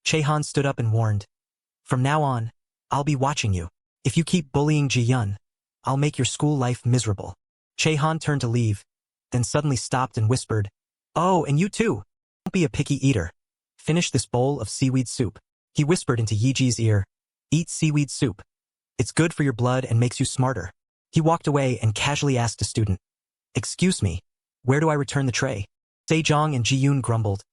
Chehan stood up and warned. "From now on, I'll be watching you. If you keep bullying Jiyun, I'll make your school life miserable." Chehan turned to leave, then suddenly stopped and whispered, "Oh, and you too. Don't be a picky eater. Finish this bowl of seaweed soup." He whispered into Yiji's ear, "Eat seaweed soup. It's good for your blood and makes you smarter." He walked away and casually asked a student, "Excuse me, where do I return the tray?" Sejong and Jiyun grumbled.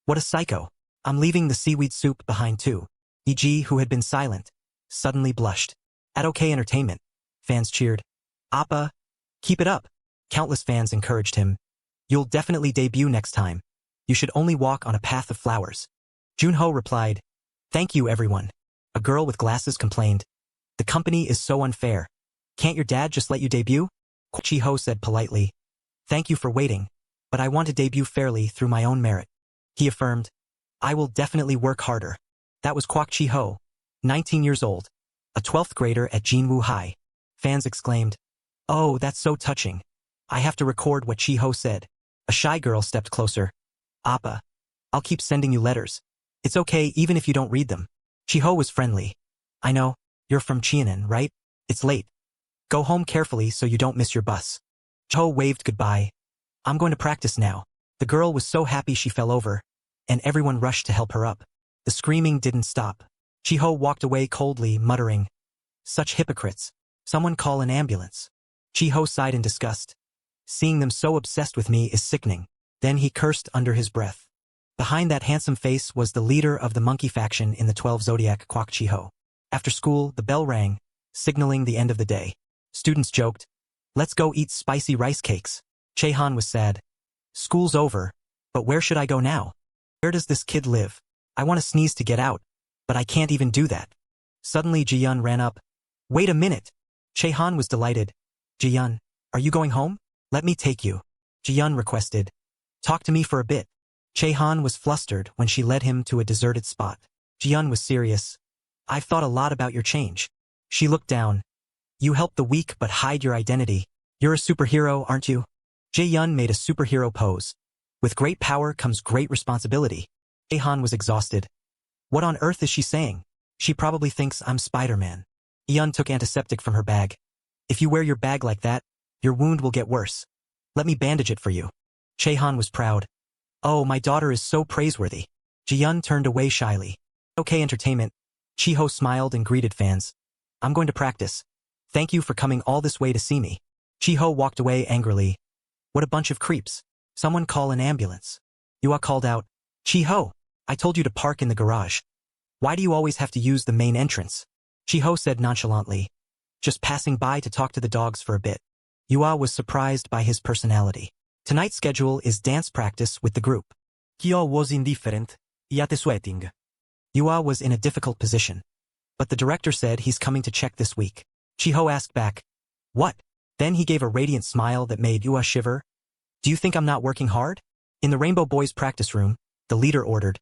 "What a psycho. I'm leaving the seaweed soup behind too." Yiji, who had been silent, suddenly blushed. At OK Entertainment, fans cheered. "Appa, keep it up." Countless fans encouraged him. "You'll definitely debut next time. You should only walk on a path of flowers." Junho replied, "Thank you, everyone." A girl with glasses complained. "The company is so unfair. Can't your dad just let you debut?" Kwak Chi-ho said politely, "Thank you for waiting, but I want to debut fairly through my own merit." He affirmed, "I will definitely work harder." That was Kwak Chi-ho, 19 years old, a 12th grader at Jinwoo High. Fans exclaimed, "Oh, that's so touching. I have to record what Chi-ho said." A shy girl stepped closer. "Appa, I'll keep sending you letters. It's okay even if you don't read them." Chi-ho was friendly. "I know, you're from Cheonan, right? It's late. Go home carefully so you don't miss your bus." Chi-ho waved goodbye. "I'm going to practice now." The girl was so happy she fell over, and everyone rushed to help her up. The screaming didn't stop. Chi-ho walked away coldly, muttering, "Such hypocrites. Someone call an ambulance." Chi-ho sighed in disgust. "Seeing them so obsessed with me is sickening." Then he cursed under his breath. Behind that handsome face was the leader of the monkey faction in the 12 Zodiac, Kwak Chi-ho. After school, the bell rang, signaling the end of the day. Students joked, "Let's go eat spicy rice cakes." Chehan was sad. "School's over, but where should I go now? Where does this kid live? I want to sneeze to get out, but I can't even do that." Suddenly Jiyun ran up. "Wait a minute." Chehan was delighted. "Jiyun, are you going home? Let me take you." Jiyun requested. "Talk to me for a bit." Chehan was flustered when she led him to a deserted spot. Jiyun was serious. "I've thought a lot about your change." She looked down. "You help the weak but hide your identity. You're a superhero, aren't you?" Jae-yun made a superhero pose. "With great power comes great responsibility." Jaehan was exhausted. "What on earth is she saying? She probably thinks I'm Spider-Man." Yun took antiseptic from her bag. "If you wear your bag like that, your wound will get worse. Let me bandage it for you." Chehan was proud. "Oh, my daughter is so praiseworthy." Ji-yun turned away shyly. "Okay, Entertainment." Chi-ho smiled and greeted fans. "I'm going to practice. Thank you for coming all this way to see me." Chiho walked away angrily. What a bunch of creeps. Someone call an ambulance. Yua called out, Chiho, I told you to park in the garage. Why do you always have to use the main entrance? Chiho said nonchalantly, just passing by to talk to the dogs for a bit. Yua was surprised by his personality. Tonight's schedule is dance practice with the group. Kyo was indifferent, yet sweating. Yua was in a difficult position. But the director said he's coming to check this week. Chiho asked back, what? Then he gave a radiant smile that made Yua shiver. Do you think I'm not working hard? In the Rainbow Boys practice room, the leader ordered,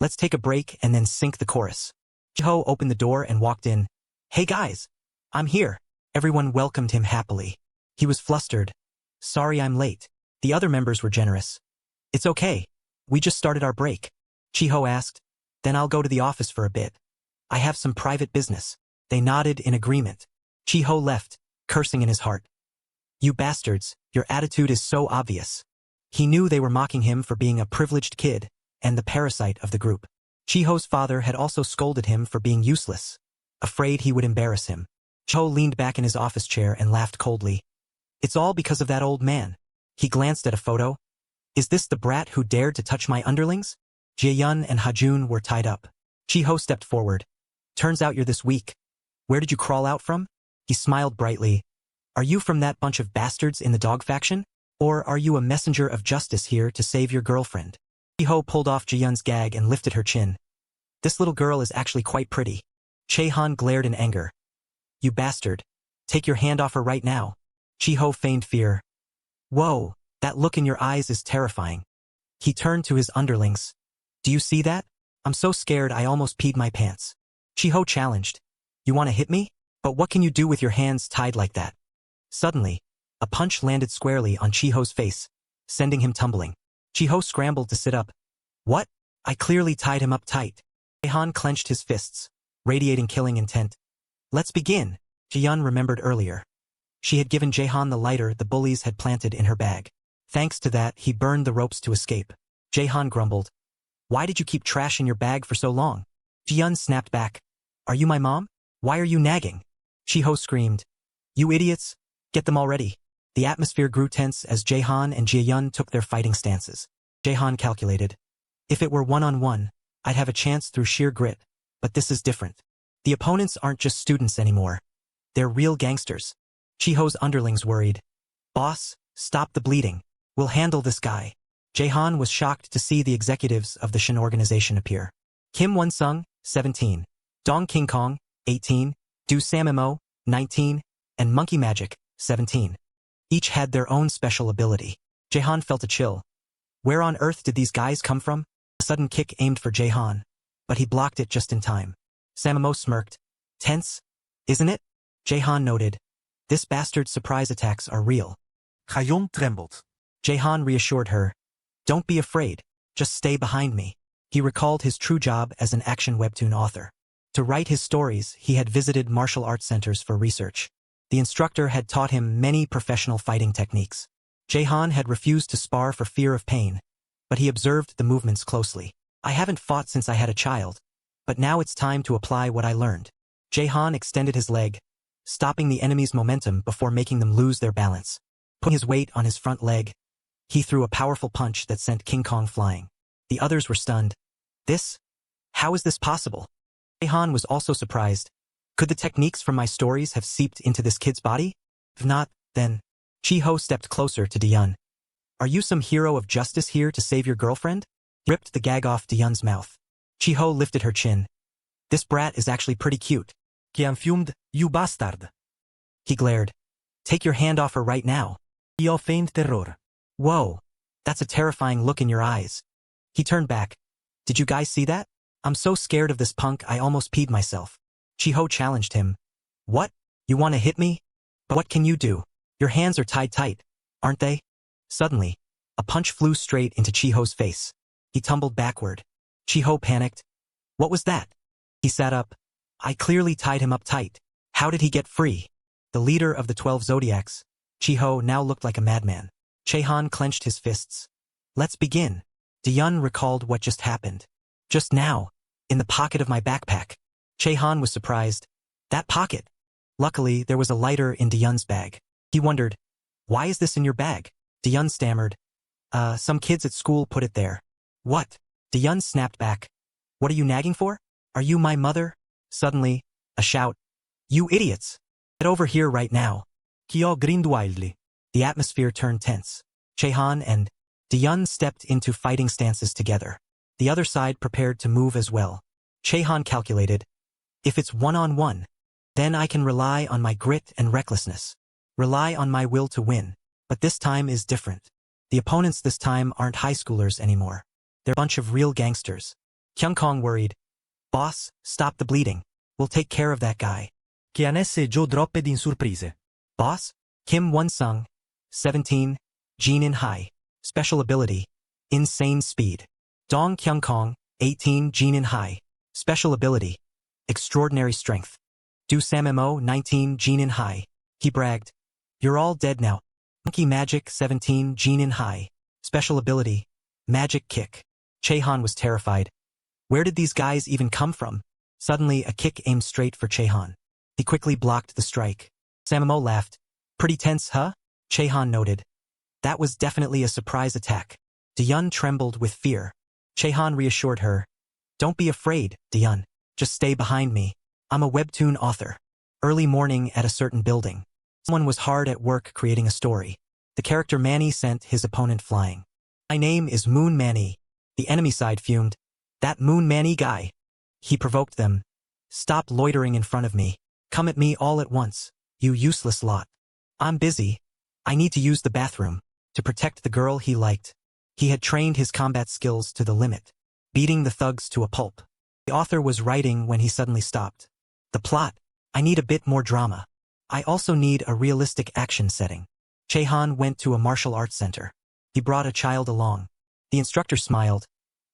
let's take a break and then sync the chorus. Chiho opened the door and walked in. Hey guys, I'm here. Everyone welcomed him happily. He was flustered. Sorry I'm late. The other members were generous. It's okay. We just started our break. Chiho asked. Then I'll go to the office for a bit. I have some private business. They nodded in agreement. Chiho left, cursing in his heart. You bastards, your attitude is so obvious. He knew they were mocking him for being a privileged kid and the parasite of the group. Chiho's father had also scolded him for being useless, afraid he would embarrass him. Chiho leaned back in his office chair and laughed coldly. It's all because of that old man. He glanced at a photo. Is this the brat who dared to touch my underlings? Jae-yun and Ha-jun were tied up. Chiho stepped forward. Turns out you're this weak. Where did you crawl out from? He smiled brightly. Are you from that bunch of bastards in the dog faction? Or are you a messenger of justice here to save your girlfriend? Chiho pulled off Jae-yun's gag and lifted her chin. This little girl is actually quite pretty. Chae-han glared in anger. You bastard. Take your hand off her right now. Chiho feigned fear. Whoa, that look in your eyes is terrifying. He turned to his underlings. Do you see that? I'm so scared I almost peed my pants. Chiho challenged. You want to hit me? But what can you do with your hands tied like that? Suddenly, a punch landed squarely on Chiho's face, sending him tumbling. Chiho scrambled to sit up. What? I clearly tied him up tight. Jae-han clenched his fists, radiating killing intent. Let's begin, Jae-yun remembered earlier. She had given Jae-han the lighter the bullies had planted in her bag. Thanks to that, he burned the ropes to escape. Jae-han grumbled. Why did you keep trash in your bag for so long? Jae-yun snapped back. Are you my mom? Why are you nagging? Chiho screamed. You idiots! Get them already. The atmosphere grew tense as Jae-han and Jae-yun took their fighting stances. Jae-han calculated. If it were one-on-one, I'd have a chance through sheer grit, but this is different. The opponents aren't just students anymore. They're real gangsters. Chiho's underlings worried. Boss, stop the bleeding. We'll handle this guy. Jae-han was shocked to see the executives of the Shin organization appear. Kim Won-sung, 17. Dong King Kong, 18. Do Sammo, 19. And Monkey Magic, 17. Each had their own special ability. Jae-han felt a chill. Where on earth did these guys come from? A sudden kick aimed for Jae-han, but he blocked it just in time. Sammo smirked. Tense, isn't it? Jae-han noted. This bastard's surprise attacks are real. Ga-yeon trembled. Jae-han reassured her. Don't be afraid. Just stay behind me. He recalled his true job as an action webtoon author. To write his stories, he had visited martial arts centers for research. The instructor had taught him many professional fighting techniques. Jae-han had refused to spar for fear of pain, but he observed the movements closely. I haven't fought since I had a child, but now it's time to apply what I learned. Jae-han extended his leg, stopping the enemy's momentum before making them lose their balance. Putting his weight on his front leg, he threw a powerful punch that sent King Kong flying. The others were stunned. How is this possible? Jae-han was also surprised. Could the techniques from my stories have seeped into this kid's body? If not, then... Chiho stepped closer to Jae-yun. Are you some hero of justice here to save your girlfriend? He ripped the gag off Jae-yun's mouth. Chiho lifted her chin. This brat is actually pretty cute. Kian fumed, you bastard. He glared. Take your hand off her right now. Io feigned terror. Whoa, that's a terrifying look in your eyes. He turned back. Did you guys see that? I'm so scared of this punk I almost peed myself. Chiho challenged him. What? You want to hit me? But what can you do? Your hands are tied tight, aren't they? Suddenly, a punch flew straight into Chiho's face. He tumbled backward. Chiho panicked. What was that? He sat up. I clearly tied him up tight. How did he get free? The leader of the 12 Zodiacs, Chiho, now looked like a madman. Jae-han clenched his fists. Let's begin. Jae-yun recalled what just happened. Just now, in the pocket of my backpack. Jae-han was surprised. That pocket. Luckily, there was a lighter in Jae-yun's bag. He wondered, Why is this in your bag? Diyun stammered. Some kids at school put it there. What? Diyun snapped back. What are you nagging for? Are you my mother? Suddenly, a shout. You idiots! Get over here right now. Kyo grinned wildly. The atmosphere turned tense. Chehan and Diyun stepped into fighting stances together. The other side prepared to move as well. Chehan calculated. If it's one-on-one, then I can rely on my grit and recklessness. Rely on my will to win. But this time is different. The opponents this time aren't high schoolers anymore. They're a bunch of real gangsters. Kyungkong worried. Boss, stop the bleeding. We'll take care of that guy. Chianesse Joe dropped in surprise. Boss? Kim Won-sung, 17, Jinin High. Special ability, insane speed. Dong Kyungkong, 18, Jinin High. Special ability, extraordinary strength. Do Sammo, 19, Jinin High. He bragged. You're all dead now. Monkey Magic, 17, Jinin High. Special ability, magic kick. Chehan was terrified. Where did these guys even come from? Suddenly, a kick aimed straight for Chehan. He quickly blocked the strike. Sammo laughed. Pretty tense, huh? Chehan noted. That was definitely a surprise attack. Diyun trembled with fear. Chehan reassured her. Don't be afraid, Diyun. Just stay behind me. I'm a webtoon author. Early morning at a certain building. Someone was hard at work creating a story. The character Manny sent his opponent flying. My name is Moon Manny. The enemy side fumed. That Moon Manny guy. He provoked them. Stop loitering in front of me. Come at me all at once, you useless lot. I'm busy. I need to use the bathroom. To protect the girl he liked. He had trained his combat skills to the limit, beating the thugs to a pulp. The author was writing when he suddenly stopped. The plot. I need a bit more drama. I also need a realistic action setting. Chehan went to a martial arts center. He brought a child along. The instructor smiled.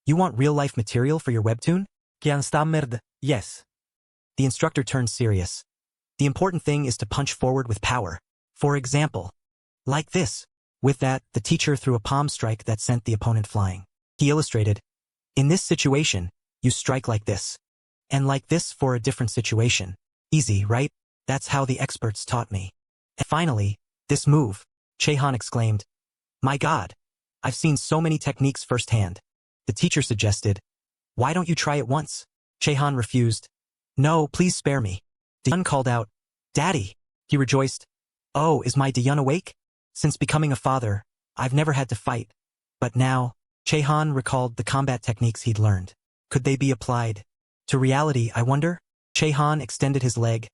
You want real-life material for your webtoon? Kian stammered, yes. The instructor turned serious. The important thing is to punch forward with power. For example, like this. With that, the teacher threw a palm strike that sent the opponent flying. He illustrated, in this situation, you strike like this. And like this for a different situation. Easy, right? That's how the experts taught me. And finally, this move, Chehan exclaimed. My God, I've seen so many techniques firsthand. The teacher suggested, why don't you try it once? Chehan refused. No, please spare me. Diyun called out, Daddy. He rejoiced. Oh, is my Diyun awake? Since becoming a father, I've never had to fight. But now, Chehan recalled the combat techniques he'd learned. Could they be applied to reality, I wonder? Chehan extended his leg,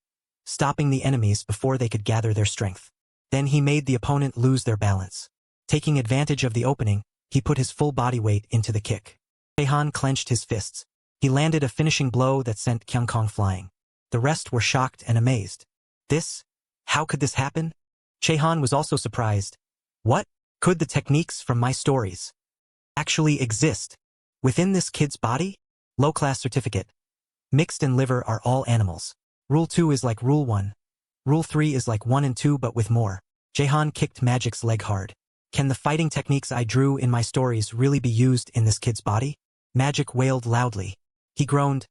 stopping the enemies before they could gather their strength. Then he made the opponent lose their balance. Taking advantage of the opening, he put his full body weight into the kick. Chehan clenched his fists. He landed a finishing blow that sent Kyungkong flying. The rest were shocked and amazed. How could this happen? Chehan was also surprised. What? Could the techniques from my stories actually exist within this kid's body? Low-class certificate. Mixed and liver are all animals. Rule 2 is like Rule 1. Rule 3 is like 1 and 2 but with more. Chehan kicked Magic's leg hard. Can the fighting techniques I drew in my stories really be used in this kid's body? Magic wailed loudly. He groaned.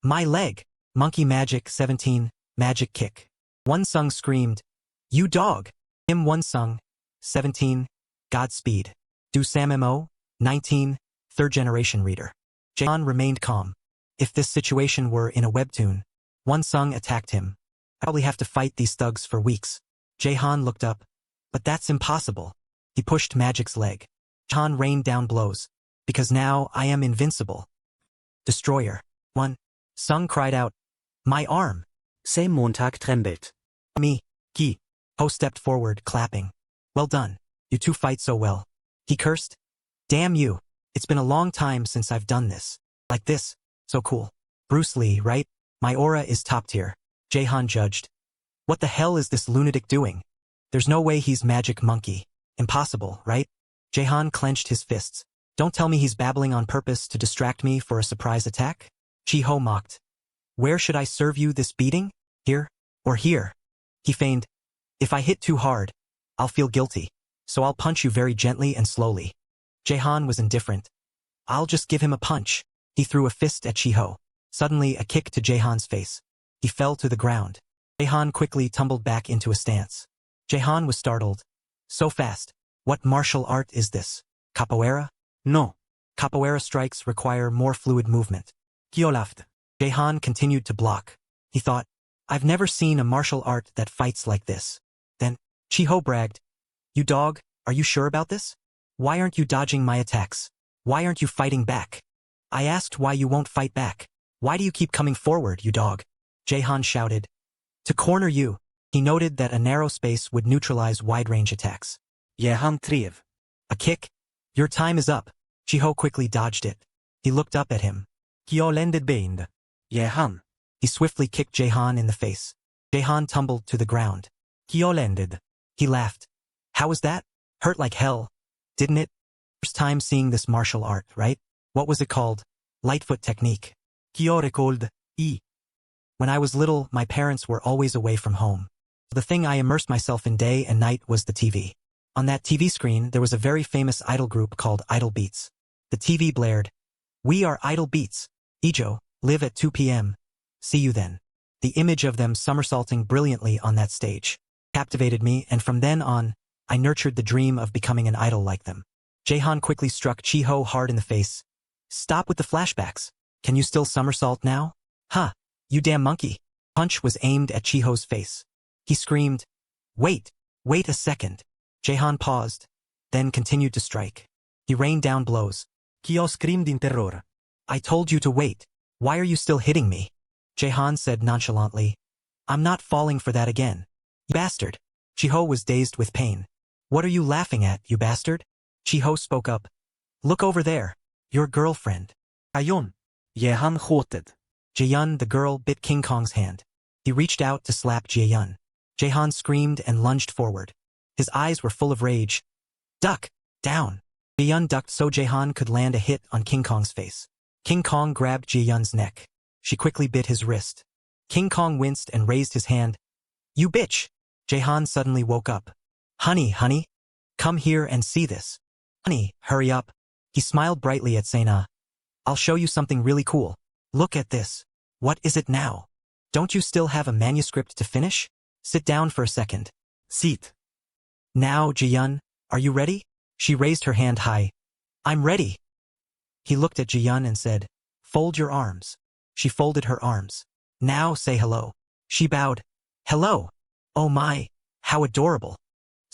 My leg! Monkey Magic 17, Magic Kick. Won-sung screamed. You dog! Kim Won-sung, 17, Godspeed. Do Sammo, 19, third-generation reader. Chehan remained calm. If this situation were in a webtoon, Won-sung attacked him. I'd probably have to fight these thugs for weeks. Chehan looked up. But that's impossible. He pushed Magic's leg. Chehan rained down blows. Because now I am invincible. Destroyer. Won-sung cried out. My arm. Same Montag trembled. Me. Ki. Ho stepped forward, clapping. Well done. You two fight so well. He cursed. Damn you. It's been a long time since I've done this. Like this. So cool. Bruce Lee, right? My aura is top tier. Chehan judged. What the hell is this lunatic doing? There's no way he's Magic Monkey. Impossible, right? Chehan clenched his fists. Don't tell me he's babbling on purpose to distract me for a surprise attack? Chi-ho mocked. Where should I serve you this beating? Here? Or here? He feigned. If I hit too hard, I'll feel guilty. So I'll punch you very gently and slowly. Chehan was indifferent. I'll just give him a punch. He threw a fist at Chi-ho. Suddenly, a kick to Chehan's face. He fell to the ground. Chehan quickly tumbled back into a stance. Chehan was startled. So fast. What martial art is this? Capoeira? No. Capoeira strikes require more fluid movement. Kyo laughed. Jaehan continued to block. He thought, I've never seen a martial art that fights like this. Then, Chiho bragged, You dog, are you sure about this? Why aren't you dodging my attacks? Why aren't you fighting back? I asked why you won't fight back. Why do you keep coming forward, you dog? Jaehan shouted. To corner you. He noted that a narrow space would neutralize wide-range attacks. Jaehan trev. A kick? Your time is up. Chiho quickly dodged it. He looked up at him. Kyo landed behind. Jaehan. He swiftly kicked Jaehan in the face. Jaehan tumbled to the ground. Kyo landed. He laughed. How was that? Hurt like hell, didn't it? First time seeing this martial art, right? What was it called? Lightfoot technique. Kyo recalled. When I was little, my parents were always away from home. The thing I immersed myself in day and night was the TV. On that TV screen, there was a very famous idol group called Idol Beats. The TV blared, We are Idol Beats. Ijo, live at 2 p.m. See you then. The image of them somersaulting brilliantly on that stage captivated me, and from then on, I nurtured the dream of becoming an idol like them. Jaehan quickly struck Chiho hard in the face. Stop with the flashbacks. Can you still somersault now? Ha! You damn monkey. Punch was aimed at Chiho's face. He screamed, Wait a second. Jaehan paused, then continued to strike. He rained down blows. Kyo screamed in terror. I told you to wait. Why are you still hitting me? Jaehan said nonchalantly, I'm not falling for that again. You bastard. Chiho was dazed with pain. What are you laughing at, you bastard? Chiho spoke up. Look over there. Your girlfriend. Ayon. Jaehan hoted. Jaehyun, the girl, bit King Kong's hand. He reached out to slap Jaehyun. Jaehan screamed and lunged forward. His eyes were full of rage. Duck! Down! Jaehyun ducked so Jaehan could land a hit on King Kong's face. King Kong grabbed Jaehyun's neck. She quickly bit his wrist. King Kong winced and raised his hand. You bitch! Jaehan suddenly woke up. Honey, come here and see this. Honey, hurry up. He smiled brightly at Cana. I'll show you something really cool. Look at this. What is it now? Don't you still have a manuscript to finish? Sit down for a second. Sit. Now, Jaehyun, are you ready? She raised her hand high. I'm ready. He looked at Jaehyun and said, Fold your arms. She folded her arms. Now say hello. She bowed. Hello. Oh my, how adorable.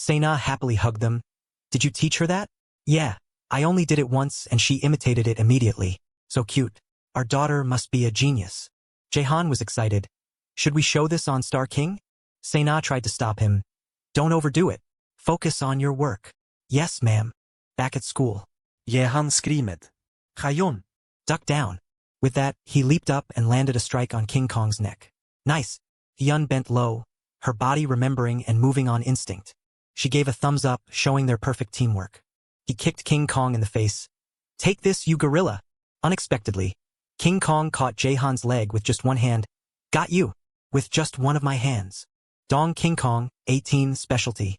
Cana happily hugged them. Did you teach her that? Yeah, I only did it once and she imitated it immediately. So cute. Our daughter must be a genius. Jaehan was excited. Should we show this on Star King? Cana tried to stop him. Don't overdo it. Focus on your work. Yes, ma'am. Back at school. Jaehan screamed. Hayon. Duck down. With that, he leaped up and landed a strike on King Kong's neck. Nice. Hyun bent low, her body remembering and moving on instinct. She gave a thumbs up, showing their perfect teamwork. He kicked King Kong in the face. Take this, you gorilla. Unexpectedly, King Kong caught Jaehan's leg with just one hand. Got you. With just one of my hands. Dong King Kong, 18 specialty.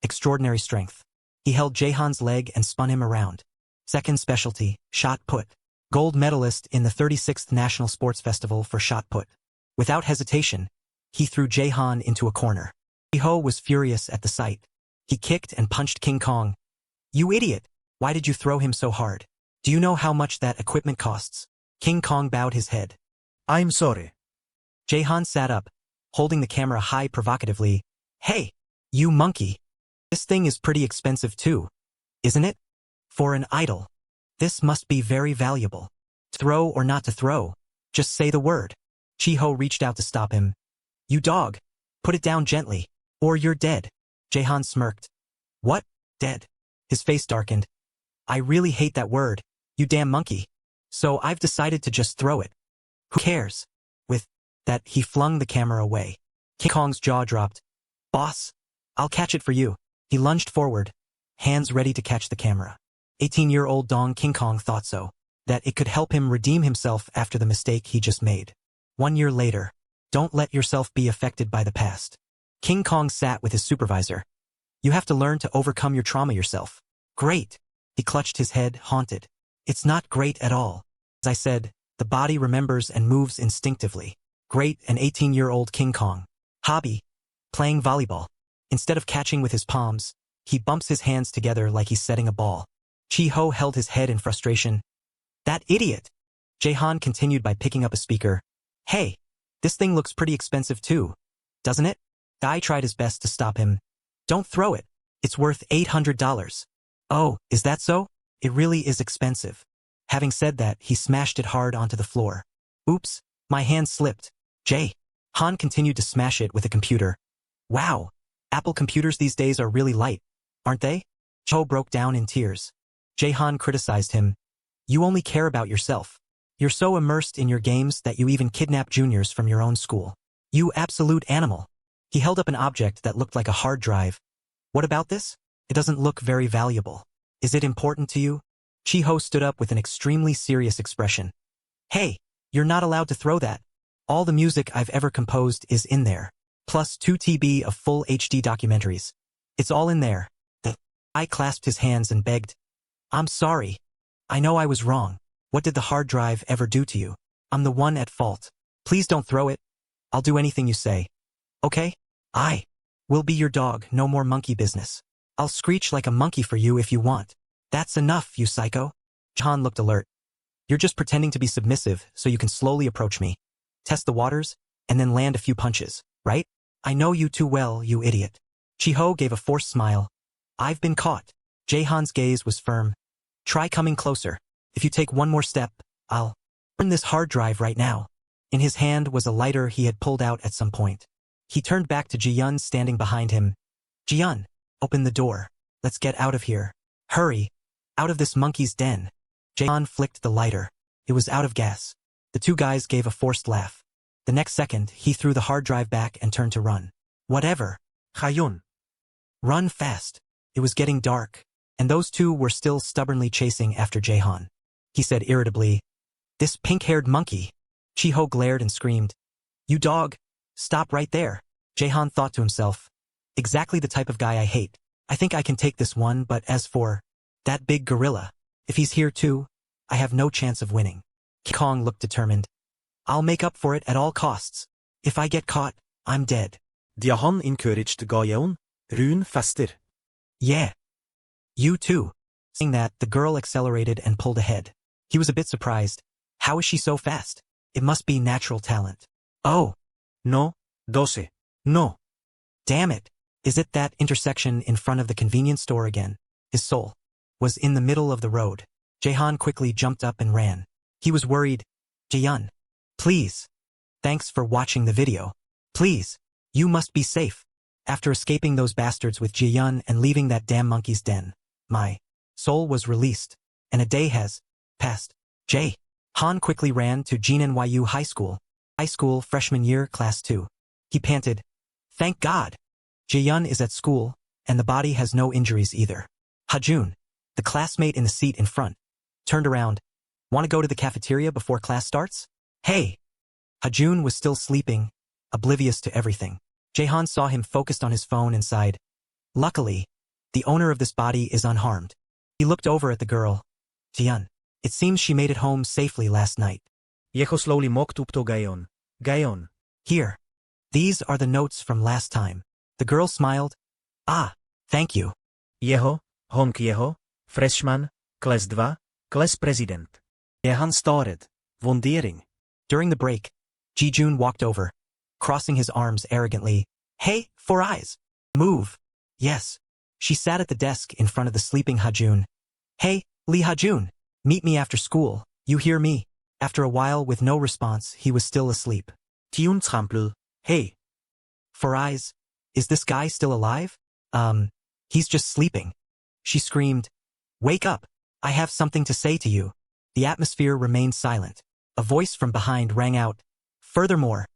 Extraordinary strength. He held Jaehan's leg and spun him around. Second specialty, shot put. Gold medalist in the 36th National Sports Festival for shot put. Without hesitation, he threw Jaehan into a corner. Chiho was furious at the sight. He kicked and punched King Kong. You idiot! Why did you throw him so hard? Do you know how much that equipment costs? King Kong bowed his head. I'm sorry. Jaehan sat up, holding the camera high provocatively. Hey, you monkey! This thing is pretty expensive too, isn't it? For an idol. This must be very valuable. To throw or not to throw, just say the word. Chiho reached out to stop him. You dog! Put it down gently, or you're dead. Jaehan smirked. What? Dead? His face darkened. I really hate that word, you damn monkey. So I've decided to just throw it. Who cares? With that, he flung the camera away. King Kong's jaw dropped. Boss, I'll catch it for you. He lunged forward, hands ready to catch the camera. 18-year-old Dong King Kong thought so, that it could help him redeem himself after the mistake he just made. 1 year later, don't let yourself be affected by the past. King Kong sat with his supervisor. You have to learn to overcome your trauma yourself. Great. He clutched his head, haunted. It's not great at all. As I said, the body remembers and moves instinctively. Great, an 18-year-old King Kong. Hobby. Playing volleyball. Instead of catching with his palms, He bumps his hands together like he's setting a ball. Chi-ho held his head in frustration. That idiot! Jaehan continued by picking up a speaker. Hey, this thing looks pretty expensive too, doesn't it? Guy tried his best to stop him. Don't throw it. It's worth $800. Oh, is that so? It really is expensive. Having said that, he smashed it hard onto the floor. Oops, my hand slipped. Han continued to smash it with a computer. Wow, Apple computers these days are really light, aren't they? Cho broke down in tears. Jaehan criticized him. You only care about yourself. You're so immersed in your games that you even kidnap juniors from your own school. You absolute animal. He held up an object that looked like a hard drive. What about this? It doesn't look very valuable. Is it important to you? Chi-ho stood up with an extremely serious expression. Hey, you're not allowed to throw that. All the music I've ever composed is in there. Plus 2 TB of full HD documentaries. It's all in there. The guy clasped his hands and begged. I'm sorry. I know I was wrong. What did the hard drive ever do to you? I'm the one at fault. Please don't throw it. I'll do anything you say. Okay? I will be your dog, no more monkey business. I'll screech like a monkey for you if you want. That's enough, you psycho. Han looked alert. You're just pretending to be submissive so you can slowly approach me, test the waters, and then land a few punches, right? I know you too well, you idiot. Chi-ho gave a forced smile. I've been caught. Jaehan's gaze was firm. Try coming closer. If you take one more step, I'll burn this hard drive right now. In his hand was a lighter he had pulled out at some point. He turned back to Ji-yun standing behind him. Ji-yun, open the door. Let's get out of here. Hurry. Out of this monkey's den. Jaehan flicked the lighter. It was out of gas. The two guys gave a forced laugh. The next second, he threw the hard drive back and turned to run. Whatever. Hayun. Run fast. It was getting dark, and those two were still stubbornly chasing after Jaehan. He said irritably, This pink-haired monkey. Chi-ho glared and screamed. You dog. Stop right there. Jaehan thought to himself. Exactly the type of guy I hate. I think I can take this one, but as for that big gorilla, if he's here too, I have no chance of winning. Kong looked determined. I'll make up for it at all costs. If I get caught, I'm dead. Jaehan encouraged Gaeon, run faster. Yeah. You too. Saying that, the girl accelerated and pulled ahead. He was a bit surprised. How is she so fast? It must be natural talent. Oh. No, 12. No. Damn it. Is it that intersection in front of the convenience store again? His soul was in the middle of the road. Jaehan quickly jumped up and ran. He was worried. Jaehyun. Please. Thanks for watching the video. Please. You must be safe. After escaping those bastards with Jaehyun and leaving that damn monkey's den, my soul was released, and a day has passed. Han quickly ran to Jinenyu High School freshman year, class 2. He panted, Thank God. Jaehyun is at school, and the body has no injuries either. Hajun, the classmate in the seat in front, turned around. Want to go to the cafeteria before class starts? Hey! Hajun was still sleeping, oblivious to everything. Jaehan saw him focused on his phone and sighed. Luckily, the owner of this body is unharmed. He looked over at the girl. Jaehyun. It seems she made it home safely last night. Jeho slowly mocked up to Gaeon. Gaeon. Here. These are the notes from last time. The girl smiled. Ah, thank you. Jeho, Honk jeho, freshman, class 2, class president. Jaehan started. Wondering. During the break, Ji-jun walked over, crossing his arms arrogantly. Hey, 4 eyes. Move. Yes. She sat at the desk in front of the sleeping Hajun. Hey, Lee Hajun. Meet me after school. You hear me? After a while with no response, he was still asleep. Tiun trampel. Hey. 4 eyes. Is this guy still alive? He's just sleeping. She screamed. Wake up. I have something to say to you. The atmosphere remained silent. A voice from behind rang out. Furthermore,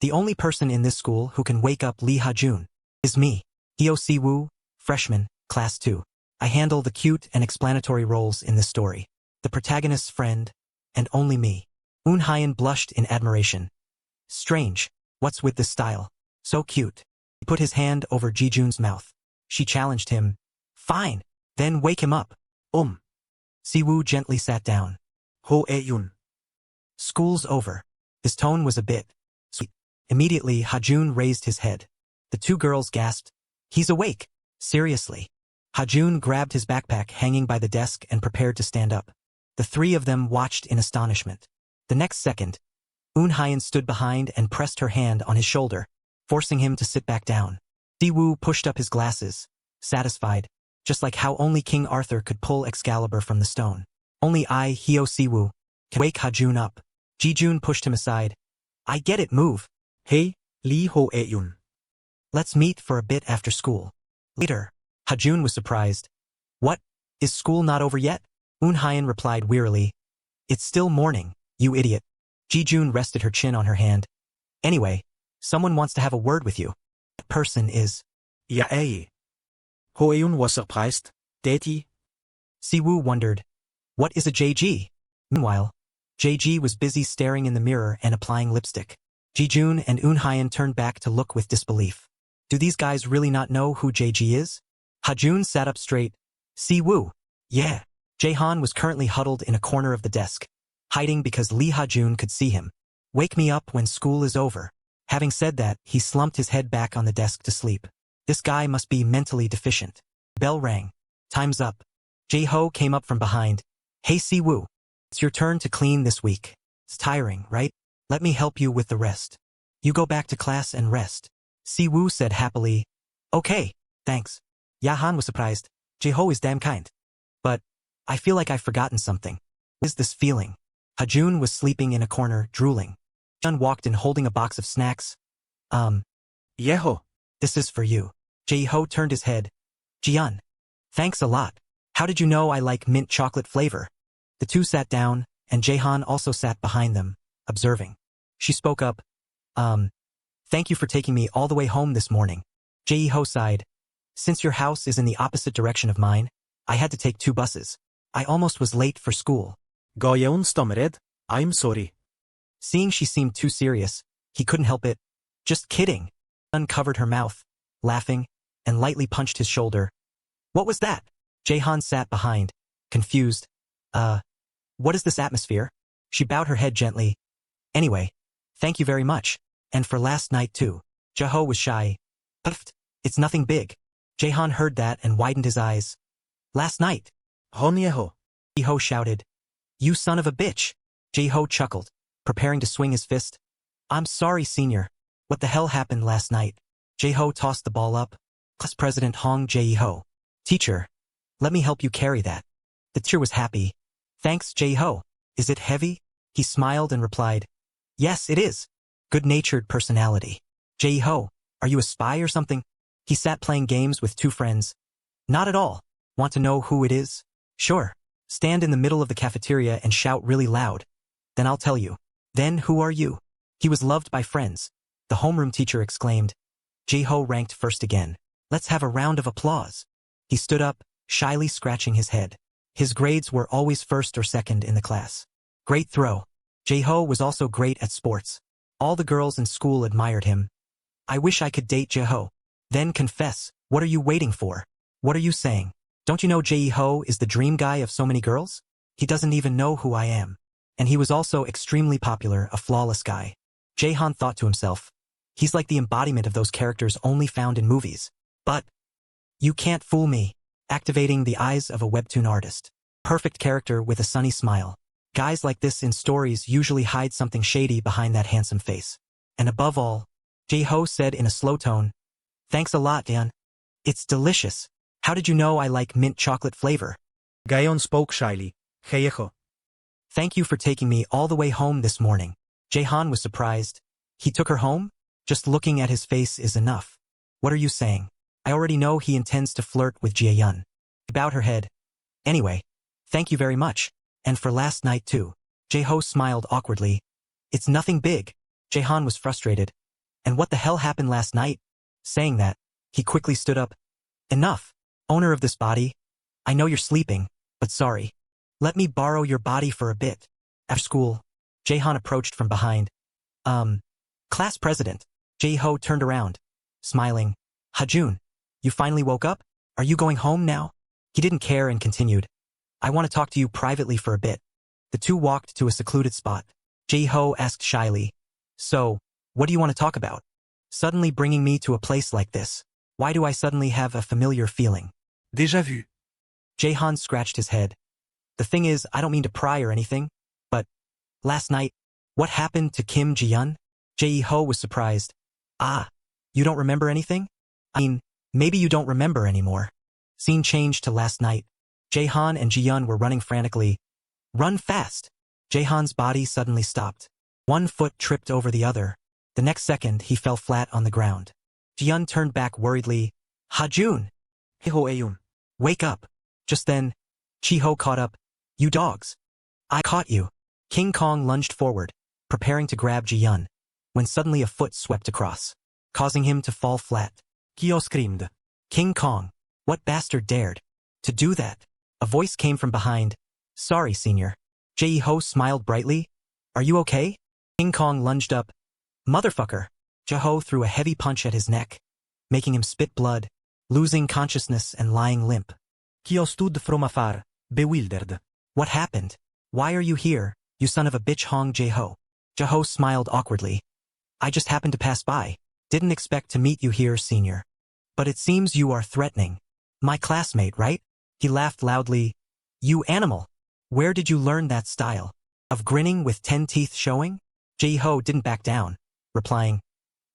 the only person in this school who can wake up Lee Ha-jun is me. Hyo Si-woo, freshman, class 2. I handle the cute and explanatory roles in this story. The protagonist's friend, and only me. Eun Hyeon blushed in admiration. Strange. What's with this style? So cute. He put his hand over Ji-jun's mouth. She challenged him. Fine. Then wake him up. Si-woo gently sat down. Ho E-yun. School's over. His tone was a bit sweet. Immediately, Ha-jun raised his head. The two girls gasped. He's awake. Seriously. Hajun grabbed his backpack hanging by the desk and prepared to stand up. The three of them watched in astonishment. The next second, Eun-hyeon stood behind and pressed her hand on his shoulder, forcing him to sit back down. Si-woo pushed up his glasses, satisfied, just like how only King Arthur could pull Excalibur from the stone. Only I, Hyo Si-woo, can wake Hajun up. Ji-jun pushed him aside. I get it, move. Hey, Lee Ho-eun. Let's meet for a bit after school. Later, Hajun was surprised. What? Is school not over yet? Eun-hyeon replied wearily. It's still morning, you idiot. Ji-jun rested her chin on her hand. Anyway, someone wants to have a word with you. That person is Yahello. Ho-eun was surprised. Daddy? Si-woo wondered. What is a JG? Meanwhile, JG was busy staring in the mirror and applying lipstick. Ji-jun and Eun-hyeon turned back to look with disbelief. Do these guys really not know who JG is? Hajun sat up straight. Si-woo. Yeah. Jaehan was currently huddled in a corner of the desk, hiding because Lee Hajun could see him. Wake me up when school is over. Having said that, he slumped his head back on the desk to sleep. This guy must be mentally deficient. Bell rang. Time's up. Jae-ho came up from behind. Hey Si-woo. It's your turn to clean this week. It's tiring, right? Let me help you with the rest. You go back to class and rest. Si-woo said happily. Okay, thanks. Yahan was surprised. Jae-ho is damn kind. But I feel like I've forgotten something. What is this feeling? Hajun was sleeping in a corner, drooling. Jun walked in holding a box of snacks. Yeho. This is for you. Jae-ho turned his head. Jian. Thanks a lot. How did you know I like mint chocolate flavor? The two sat down, and Jaehan also sat behind them, observing. She spoke up. Thank you for taking me all the way home this morning. Jae-ho sighed. Since your house is in the opposite direction of mine, I had to take 2 buses. I almost was late for school. Gayeon stammered. I'm sorry. Seeing she seemed too serious, he couldn't help it. Just kidding. Uncovered her mouth, laughing, and lightly punched his shoulder. What was that? Jaehan sat behind, confused. What is this atmosphere? She bowed her head gently. Anyway, thank you very much. And for last night too. Jae-ho was shy. Puffed. It's nothing big. Jaehan heard that and widened his eyes. Last night. Honyeho. Jae-ho shouted. You son of a bitch. Jae-ho chuckled, preparing to swing his fist. I'm sorry, senior. What the hell happened last night? Jae-ho tossed the ball up. Class President Hong Jae-ho. Teacher, let me help you carry that. The teacher was happy. Thanks, Jae-ho. Is it heavy? He smiled and replied. Yes, it is. Good-natured personality. Jae-ho, are you a spy or something? He sat playing games with 2 friends. Not at all. Want to know who it is? Sure. Stand in the middle of the cafeteria and shout really loud. Then I'll tell you. Then who are you? He was loved by friends. The homeroom teacher exclaimed. Jae-ho ranked first again. Let's have a round of applause. He stood up, shyly scratching his head. His grades were always first or second in the class. Great throw. Jae-ho was also great at sports. All the girls in school admired him. I wish I could date Jae-ho. Then confess, what are you waiting for? What are you saying? Don't you know Jae-ho is the dream guy of so many girls? He doesn't even know who I am. And he was also extremely popular, a flawless guy. Jaehan thought to himself. He's like the embodiment of those characters only found in movies. But you can't fool me. Activating the eyes of a webtoon artist. Perfect character with a sunny smile. Guys like this in stories usually hide something shady behind that handsome face. And above all, Jae-ho said in a slow tone, Thanks a lot, Dan. It's delicious. How did you know I like mint chocolate flavor? Gayeon spoke shyly. Heyeho. Thank you for taking me all the way home this morning. Jaehan was surprised. He took her home? Just looking at his face is enough. What are you saying? I already know he intends to flirt with Jae-yun. She bowed her head. Anyway, thank you very much. And for last night too. Jae-ho smiled awkwardly. It's nothing big. Jaehan was frustrated. And what the hell happened last night? Saying that, he quickly stood up. Enough. Owner of this body. I know you're sleeping, but sorry. Let me borrow your body for a bit. After school, Jaehan approached from behind. Class president. Jae-ho turned around, smiling. Hajun, you finally woke up? Are you going home now? He didn't care and continued. I want to talk to you privately for a bit. The two walked to a secluded spot. Jae-ho asked shyly. So, what do you want to talk about? Suddenly bringing me to a place like this. Why do I suddenly have a familiar feeling? Déjà vu. Jaehan scratched his head. The thing is, I don't mean to pry or anything, but last night, what happened to Kim Ji-yeon? Jae-ho was surprised. Ah, you don't remember anything? I mean, maybe you don't remember anymore. Scene changed to last night. Jaehan and Ji-yeon were running frantically. Run fast! Jaehan's body suddenly stopped. One foot tripped over the other. The next second, he fell flat on the ground. Ji-yeon turned back worriedly. Ha-jun! Eun. Wake up! Just then, Chi-ho caught up. You dogs! I caught you! King Kong lunged forward, preparing to grab Ji-yeon, when suddenly a foot swept across, causing him to fall flat. Kyo screamed. King Kong, what bastard dared to do that? A voice came from behind. Sorry, senior. Jae-ho smiled brightly. Are you okay? King Kong lunged up. Motherfucker! Jae-ho threw a heavy punch at his neck, making him spit blood, losing consciousness and lying limp. Kyo stood from afar, bewildered. What happened? Why are you here, you son of a bitch? Hong Jae-ho. Jae-ho smiled awkwardly. I just happened to pass by. Didn't expect to meet you here, senior. But it seems you are threatening. My classmate, right? He laughed loudly. You animal! Where did you learn that style? Of grinning with 10 teeth showing? Jae-ho didn't back down, replying,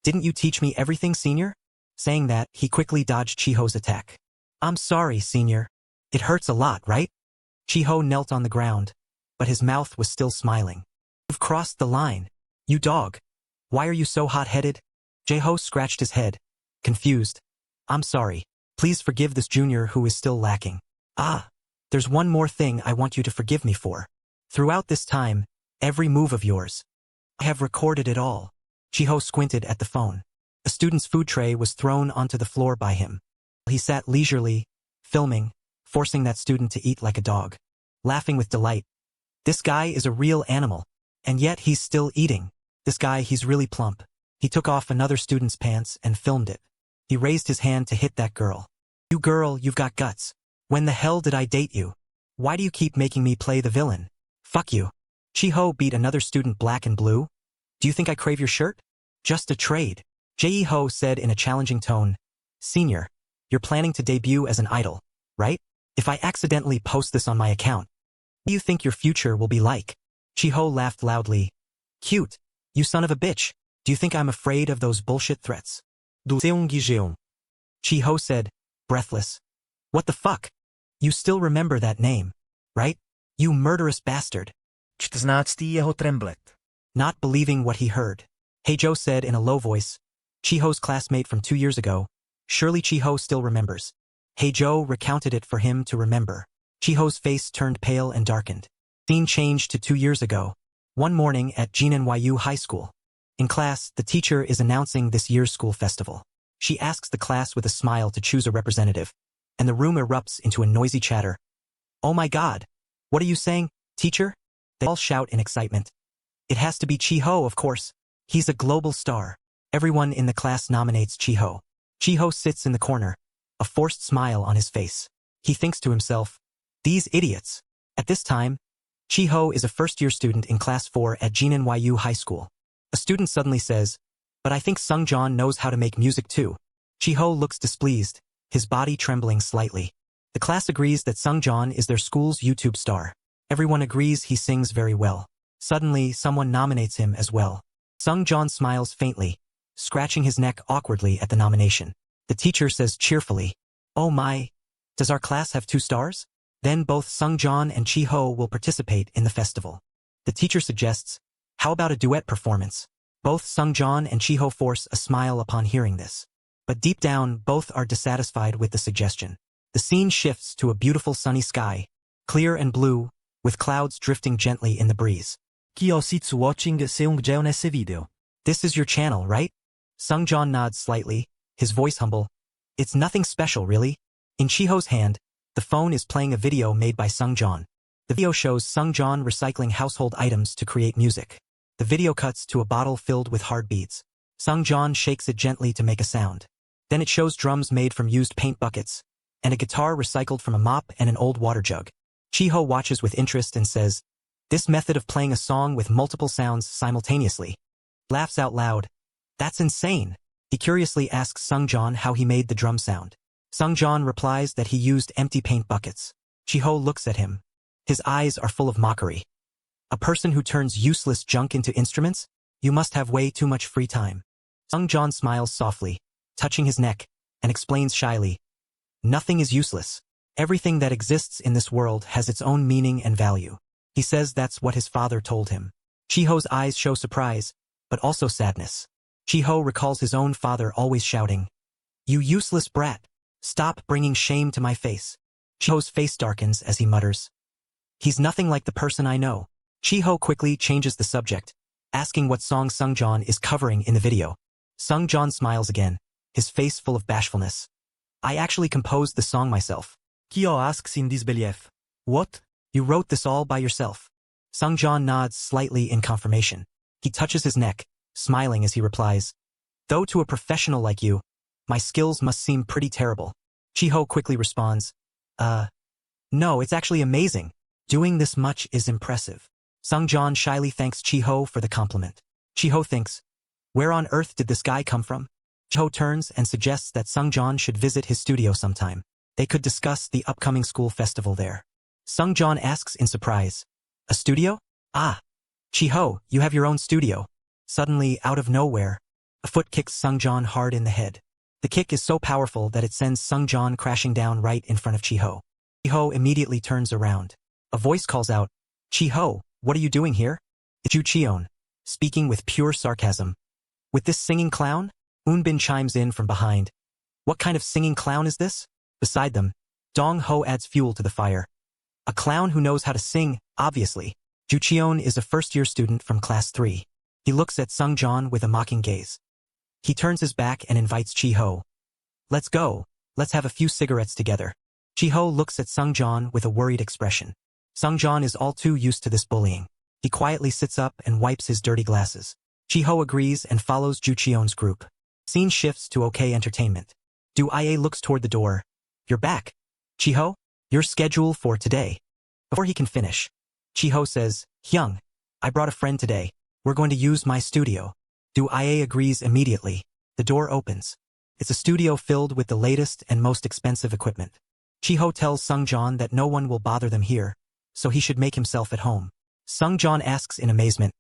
Didn't you teach me everything, senior? Saying that, he quickly dodged Chi-ho's attack. I'm sorry, senior. It hurts a lot, right? Chi-ho knelt on the ground, but his mouth was still smiling. You've crossed the line. You dog. Why are you so hot-headed? Jae-ho scratched his head, confused. I'm sorry. Please forgive this junior who is still lacking. Ah, there's one more thing I want you to forgive me for. Throughout this time, every move of yours, I have recorded it all. Chi-ho squinted at the phone. A student's food tray was thrown onto the floor by him. He sat leisurely, filming, forcing that student to eat like a dog, laughing with delight. This guy is a real animal, and yet he's still eating. This guy, he's really plump. He took off another student's pants and filmed it. He raised his hand to hit that girl. You girl, you've got guts. When the hell did I date you? Why do you keep making me play the villain? Fuck you. Chi-ho beat another student black and blue. Do you think I crave your shirt? Just a trade. Jae-ho said in a challenging tone. Senior, you're planning to debut as an idol, right? If I accidentally post this on my account, what do you think your future will be like? Chi-ho laughed loudly. Cute. You son of a bitch. Do you think I'm afraid of those bullshit threats? Du Seung-gi-jeong. Chi-ho said, breathless. What the fuck? You still remember that name, right? You murderous bastard. 14. jeho tremblet. Not believing what he heard, Hae-jo said in a low voice, Chi-ho's classmate from 2 years ago. Surely Chi-ho still remembers. Hae-jo recounted it for him to remember. Chi-ho's face turned pale and darkened. Scene changed to 2 years ago. One morning at Jinenyu High School. In class, the teacher is announcing this year's school festival. She asks the class with a smile to choose a representative, and the room erupts into a noisy chatter. Oh my god! What are you saying, teacher? They all shout in excitement. It has to be Chi-ho, of course. He's a global star. Everyone in the class nominates Chi-ho. Chi-ho sits in the corner, a forced smile on his face. He thinks to himself, these idiots. At this time, Chi-ho is a first-year student in Class 4 at Jinenyu High School. A student suddenly says, but I think Sung-jan knows how to make music too. Chi-ho looks displeased, his body trembling slightly. The class agrees that Sung-jan is their school's YouTube star. Everyone agrees he sings very well. Suddenly, someone nominates him as well. Sung-jan smiles faintly, scratching his neck awkwardly at the nomination. The teacher says cheerfully, oh my, does our class have 2 stars? Then both Sung-jan and Chi-ho will participate in the festival. The teacher suggests, how about a duet performance? Both Sung-jan and Chi-ho force a smile upon hearing this. But deep down, both are dissatisfied with the suggestion. The scene shifts to a beautiful sunny sky, clear and blue, with clouds drifting gently in the breeze. Kyo sits watching Seung-jeon's video. This is your channel, right? Sung-jan nods slightly, his voice humble. It's nothing special, really. In Chi-ho's hand, the phone is playing a video made by Sung-jan. The video shows Sung-jan recycling household items to create music. The video cuts to a bottle filled with hard beads. Sung-jan shakes it gently to make a sound. Then it shows drums made from used paint buckets, and a guitar recycled from a mop and an old water jug. Chi-ho watches with interest and says, this method of playing a song with multiple sounds simultaneously. Laughs out loud. That's insane. He curiously asks Sung-jan how he made the drum sound. Sungjan replies that he used empty paint buckets. Chiho looks at him. His eyes are full of mockery. A person who turns useless junk into instruments? You must have way too much free time. Sungjan smiles softly, touching his neck, and explains shyly. Nothing is useless. Everything that exists in this world has its own meaning and value. He says that's what his father told him. Chiho's eyes show surprise, but also sadness. Chiho recalls his own father always shouting, "You useless brat! Stop bringing shame to my face." Chiho's face darkens as he mutters, "He's nothing like the person I know." Chiho quickly changes the subject, asking what song Sungjan is covering in the video. Sungjan smiles again, his face full of bashfulness. "I actually composed the song myself." Kyo asks in disbelief. What? "You wrote this all by yourself?" Sungjan nods slightly in confirmation. He touches his neck, smiling as he replies, "Though to a professional like you, my skills must seem pretty terrible." Chiho quickly responds, No, it's actually amazing. Doing this much is impressive." Sungjan shyly thanks Chiho for the compliment. Chiho thinks, where on earth did this guy come from? Chiho turns and suggests that Sungjan should visit his studio sometime. They could discuss the upcoming school festival there. Sungjan asks in surprise, "A studio? Ah, Chiho, you have your own studio." Suddenly, out of nowhere, a foot kicks Sungjan hard in the head. The kick is so powerful that it sends Sungjan crashing down right in front of Chiho. Chiho immediately turns around. A voice calls out, "Chiho, what are you doing here?" It's Ju Cheon, speaking with pure sarcasm. "With this singing clown?" Eunbin chimes in from behind. "What kind of singing clown is this?" Beside them, Dong Ho adds fuel to the fire. "A clown who knows how to sing, obviously." Ju Cheon is a first-year student from class 3. He looks at Sungjan with a mocking gaze. He turns his back and invites Chiho. "Let's go. Let's have a few cigarettes together." Chiho looks at Sungjan with a worried expression. Sungjan is all too used to this bullying. He quietly sits up and wipes his dirty glasses. Chiho agrees and follows Ju Cheon's group. Scene shifts to OK Entertainment. Du Ie looks toward the door. "You're back. Chiho, your schedule for today." Before he can finish, Chiho says, "Hyung, I brought a friend today. We're going to use my studio." Du Ie agrees immediately. The door opens. It's a studio filled with the latest and most expensive equipment. Chiho tells Sungjan that no one will bother them here, so he should make himself at home. Sungjan asks in amazement,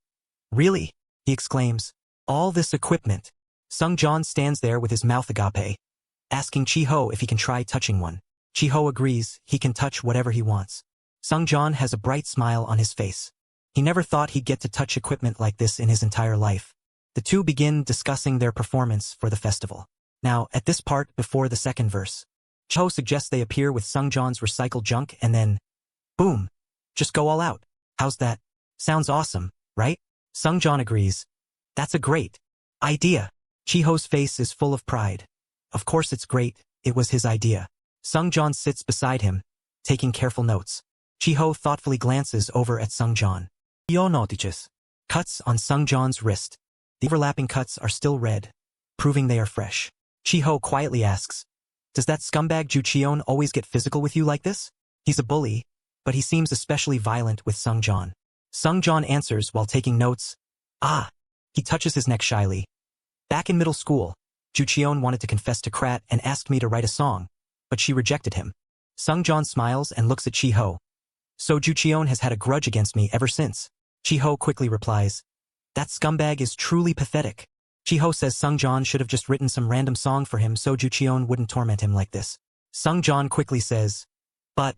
"Really?" he exclaims. "All this equipment?" Sungjan stands there with his mouth agape, asking Chiho if he can try touching one. Chiho agrees he can touch whatever he wants. Sungjan has a bright smile on his face. He never thought he'd get to touch equipment like this in his entire life. The two begin discussing their performance for the festival. Now, at this part before the second verse, Chiho suggests they appear with Sungjan's recycled junk and then, boom, just go all out. How's that? Sounds awesome, right? Sungjan agrees. That's a great idea. Chiho's face is full of pride. Of course it's great, it was his idea. Sungjan sits beside him, taking careful notes. Chiho thoughtfully glances over at Sungjan. Chiho notices cuts on Sungjan's wrist. The overlapping cuts are still red, proving they are fresh. Chiho quietly asks, "Does that scumbag Ju Cheon always get physical with you like this?" He's a bully, but he seems especially violent with Sungjan. Sungjan answers while taking notes. "Ah." He touches his neck shyly. "Back in middle school, Ju Cheon wanted to confess to Krat and asked me to write a song, but she rejected him." Sungjan smiles and looks at Chiho. "So Ju Cheon has had a grudge against me ever since?" Chiho quickly replies, "That scumbag is truly pathetic." Chiho says Sungjan should have just written some random song for him so Ju Cheon wouldn't torment him like this. Sungjan quickly says, "But,"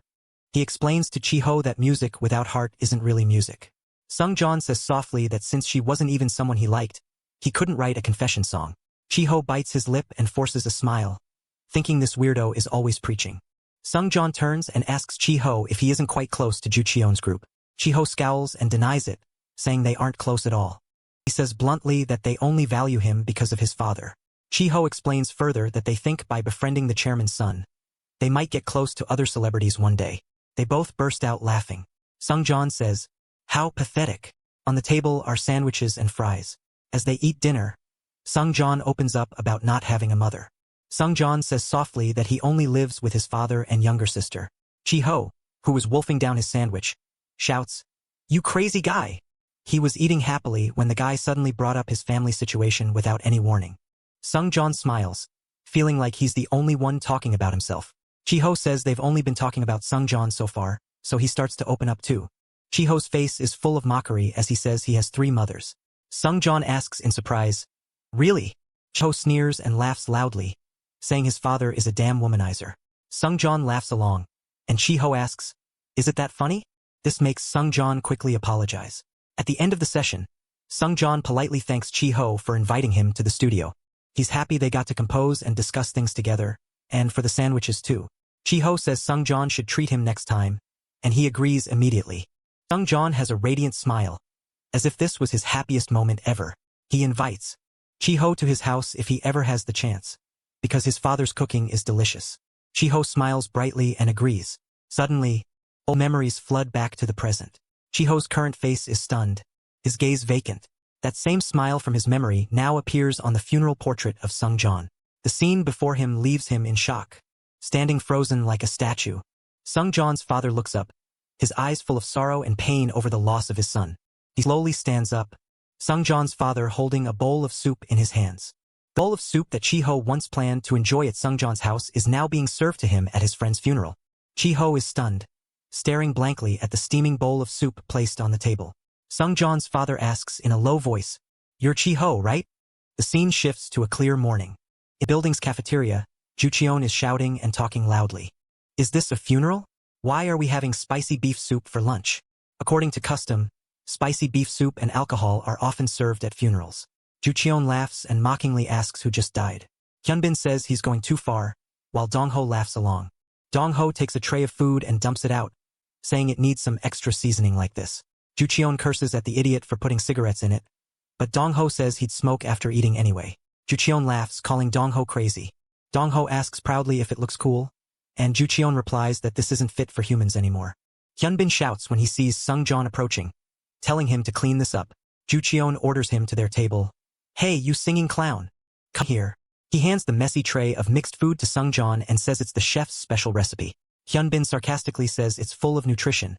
he explains to Chiho that music without heart isn't really music. Sungjan says softly that since she wasn't even someone he liked, he couldn't write a confession song. Chiho bites his lip and forces a smile, thinking this weirdo is always preaching. Sungjan turns and asks Chiho if he isn't quite close to Ju Cheon's group. Chiho scowls and denies it, saying they aren't close at all. He says bluntly that they only value him because of his father. Chiho explains further that they think by befriending the chairman's son, they might get close to other celebrities one day. They both burst out laughing. Sungjan says, "How pathetic." On the table are sandwiches and fries. As they eat dinner, Sungjan opens up about not having a mother. Sungjan says softly that he only lives with his father and younger sister. Chiho, who was wolfing down his sandwich, shouts, "You crazy guy!" He was eating happily when the guy suddenly brought up his family situation without any warning. Sungjan smiles, feeling like he's the only one talking about himself. Chiho says they've only been talking about Sungjan so far, so he starts to open up too. Chiho's face is full of mockery as he says he has 3 mothers. Sungjan asks in surprise, "Really?" Chiho sneers and laughs loudly, saying his father is a damn womanizer. Sungjan laughs along, and Chiho asks, "Is it that funny?" This makes Sungjan quickly apologize. At the end of the session, Sungjan politely thanks Chiho for inviting him to the studio. He's happy they got to compose and discuss things together, and for the sandwiches too. Chiho says Sungjan should treat him next time, and he agrees immediately. Sungjan has a radiant smile, as if this was his happiest moment ever. He invites Chiho to his house if he ever has the chance, because his father's cooking is delicious. Chiho smiles brightly and agrees. Suddenly, old memories flood back to the present. Chiho's current face is stunned, his gaze vacant. That same smile from his memory now appears on the funeral portrait of Sungjan. The scene before him leaves him in shock, standing frozen like a statue. Sungjan's father looks up, his eyes full of sorrow and pain over the loss of his son. He slowly stands up, Sungjan's father holding a bowl of soup in his hands. The bowl of soup that Chiho once planned to enjoy at Sungjan's house is now being served to him at his friend's funeral. Chiho is stunned, staring blankly at the steaming bowl of soup placed on the table. Sungjan's father asks in a low voice, "You're Chiho, right?" The scene shifts to a clear morning. In the building's cafeteria, Jucheon is shouting and talking loudly. "Is this a funeral? Why are we having spicy beef soup for lunch?" According to custom, spicy beef soup and alcohol are often served at funerals. Jucheon laughs and mockingly asks who just died. Hyunbin says he's going too far, while Dongho laughs along. Dongho takes a tray of food and dumps it out, saying it needs some extra seasoning like this. Jucheon curses at the idiot for putting cigarettes in it, but Dongho says he'd smoke after eating anyway. Jucheon laughs, calling Dongho crazy. Dongho asks proudly if it looks cool, and Jucheon replies that this isn't fit for humans anymore. Hyunbin shouts when he sees Sungjan approaching, telling him to clean this up. Jucheon orders him to their table. "Hey, you singing clown. Come here." He hands the messy tray of mixed food to Sungjan and says it's the chef's special recipe. Hyunbin sarcastically says it's full of nutrition,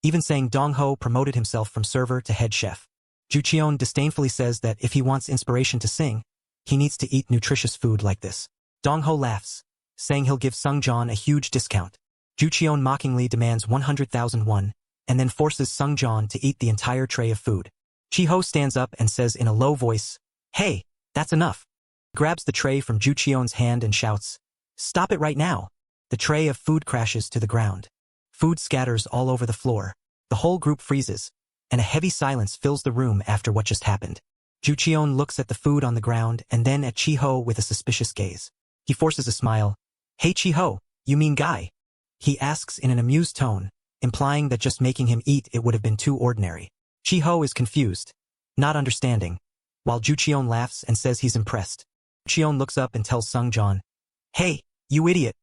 even saying Dongho promoted himself from server to head chef. Jucheon disdainfully says that if he wants inspiration to sing, he needs to eat nutritious food like this. Dongho laughs, saying he'll give Sungjan a huge discount. Jucheon mockingly demands 100,000 won, and then forces Sungjan to eat the entire tray of food. Chiho stands up and says in a low voice, "Hey, that's enough." He grabs the tray from Jucheon's hand and shouts, "Stop it right now." The tray of food crashes to the ground. Food scatters all over the floor. The whole group freezes, and a heavy silence fills the room after what just happened. Jucheon looks at the food on the ground and then at Chiho with a suspicious gaze. He forces a smile. "Hey Chiho, you mean guy?" He asks in an amused tone, implying that just making him eat it would have been too ordinary. Chiho is confused, not understanding, while Jucheon laughs and says he's impressed. Jucheon looks up and tells Sungjan, "Hey, you idiot.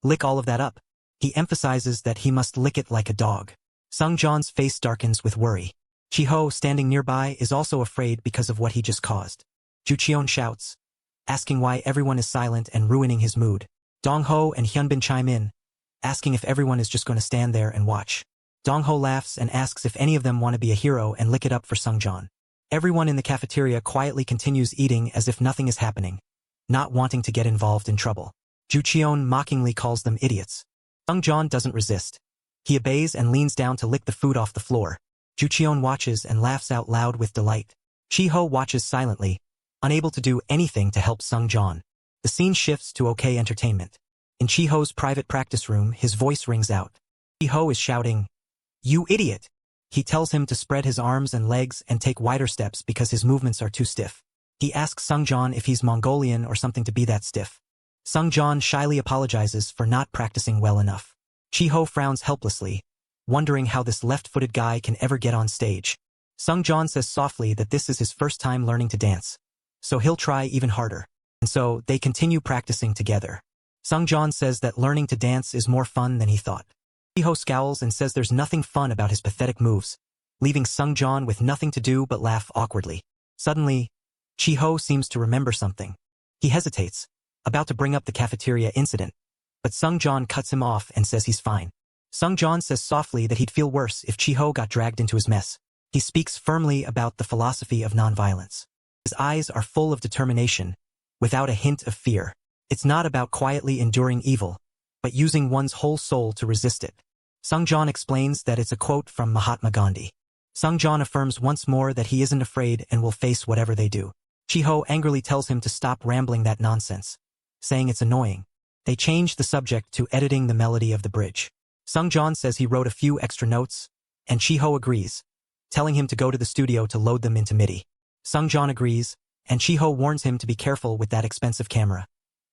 Lick all of that up." He emphasizes that he must lick it like a dog. Sungjan's face darkens with worry. Chiho, standing nearby, is also afraid because of what he just caused. Jucheon shouts, asking why everyone is silent and ruining his mood. Dongho and Hyunbin chime in, asking if everyone is just going to stand there and watch. Dongho laughs and asks if any of them want to be a hero and lick it up for Sungjan. Everyone in the cafeteria quietly continues eating as if nothing is happening, not wanting to get involved in trouble. Jucheon mockingly calls them idiots. Sungjan doesn't resist. He obeys and leans down to lick the food off the floor. Jucheon watches and laughs out loud with delight. Chiho watches silently, unable to do anything to help Sungjan. The scene shifts to OK entertainment. In Chiho's private practice room, his voice rings out. Chiho is shouting, "You idiot!" He tells him to spread his arms and legs and take wider steps because his movements are too stiff. He asks Sungjan if he's Mongolian or something to be that stiff. Sungjan shyly apologizes for not practicing well enough. Chiho frowns helplessly, wondering how this left-footed guy can ever get on stage. Sungjan says softly that this is his first time learning to dance, so he'll try even harder. And so, they continue practicing together. Sungjan says that learning to dance is more fun than he thought. Chiho scowls and says there's nothing fun about his pathetic moves, leaving Sungjan with nothing to do but laugh awkwardly. Suddenly, Chiho seems to remember something. He hesitates, about to bring up the cafeteria incident, but Sungjan cuts him off and says he's fine. Sungjan says softly that he'd feel worse if Chiho got dragged into his mess. He speaks firmly about the philosophy of nonviolence. His eyes are full of determination, without a hint of fear. It's not about quietly enduring evil, but using one's whole soul to resist it. Sungjan explains that it's a quote from Mahatma Gandhi. Sungjan affirms once more that he isn't afraid and will face whatever they do. Chiho angrily tells him to stop rambling that nonsense, saying it's annoying. They change the subject to editing the melody of the bridge. Sungjan says he wrote a few extra notes, and Chiho agrees, telling him to go to the studio to load them into MIDI. Sungjan agrees, and Chiho warns him to be careful with that expensive camera,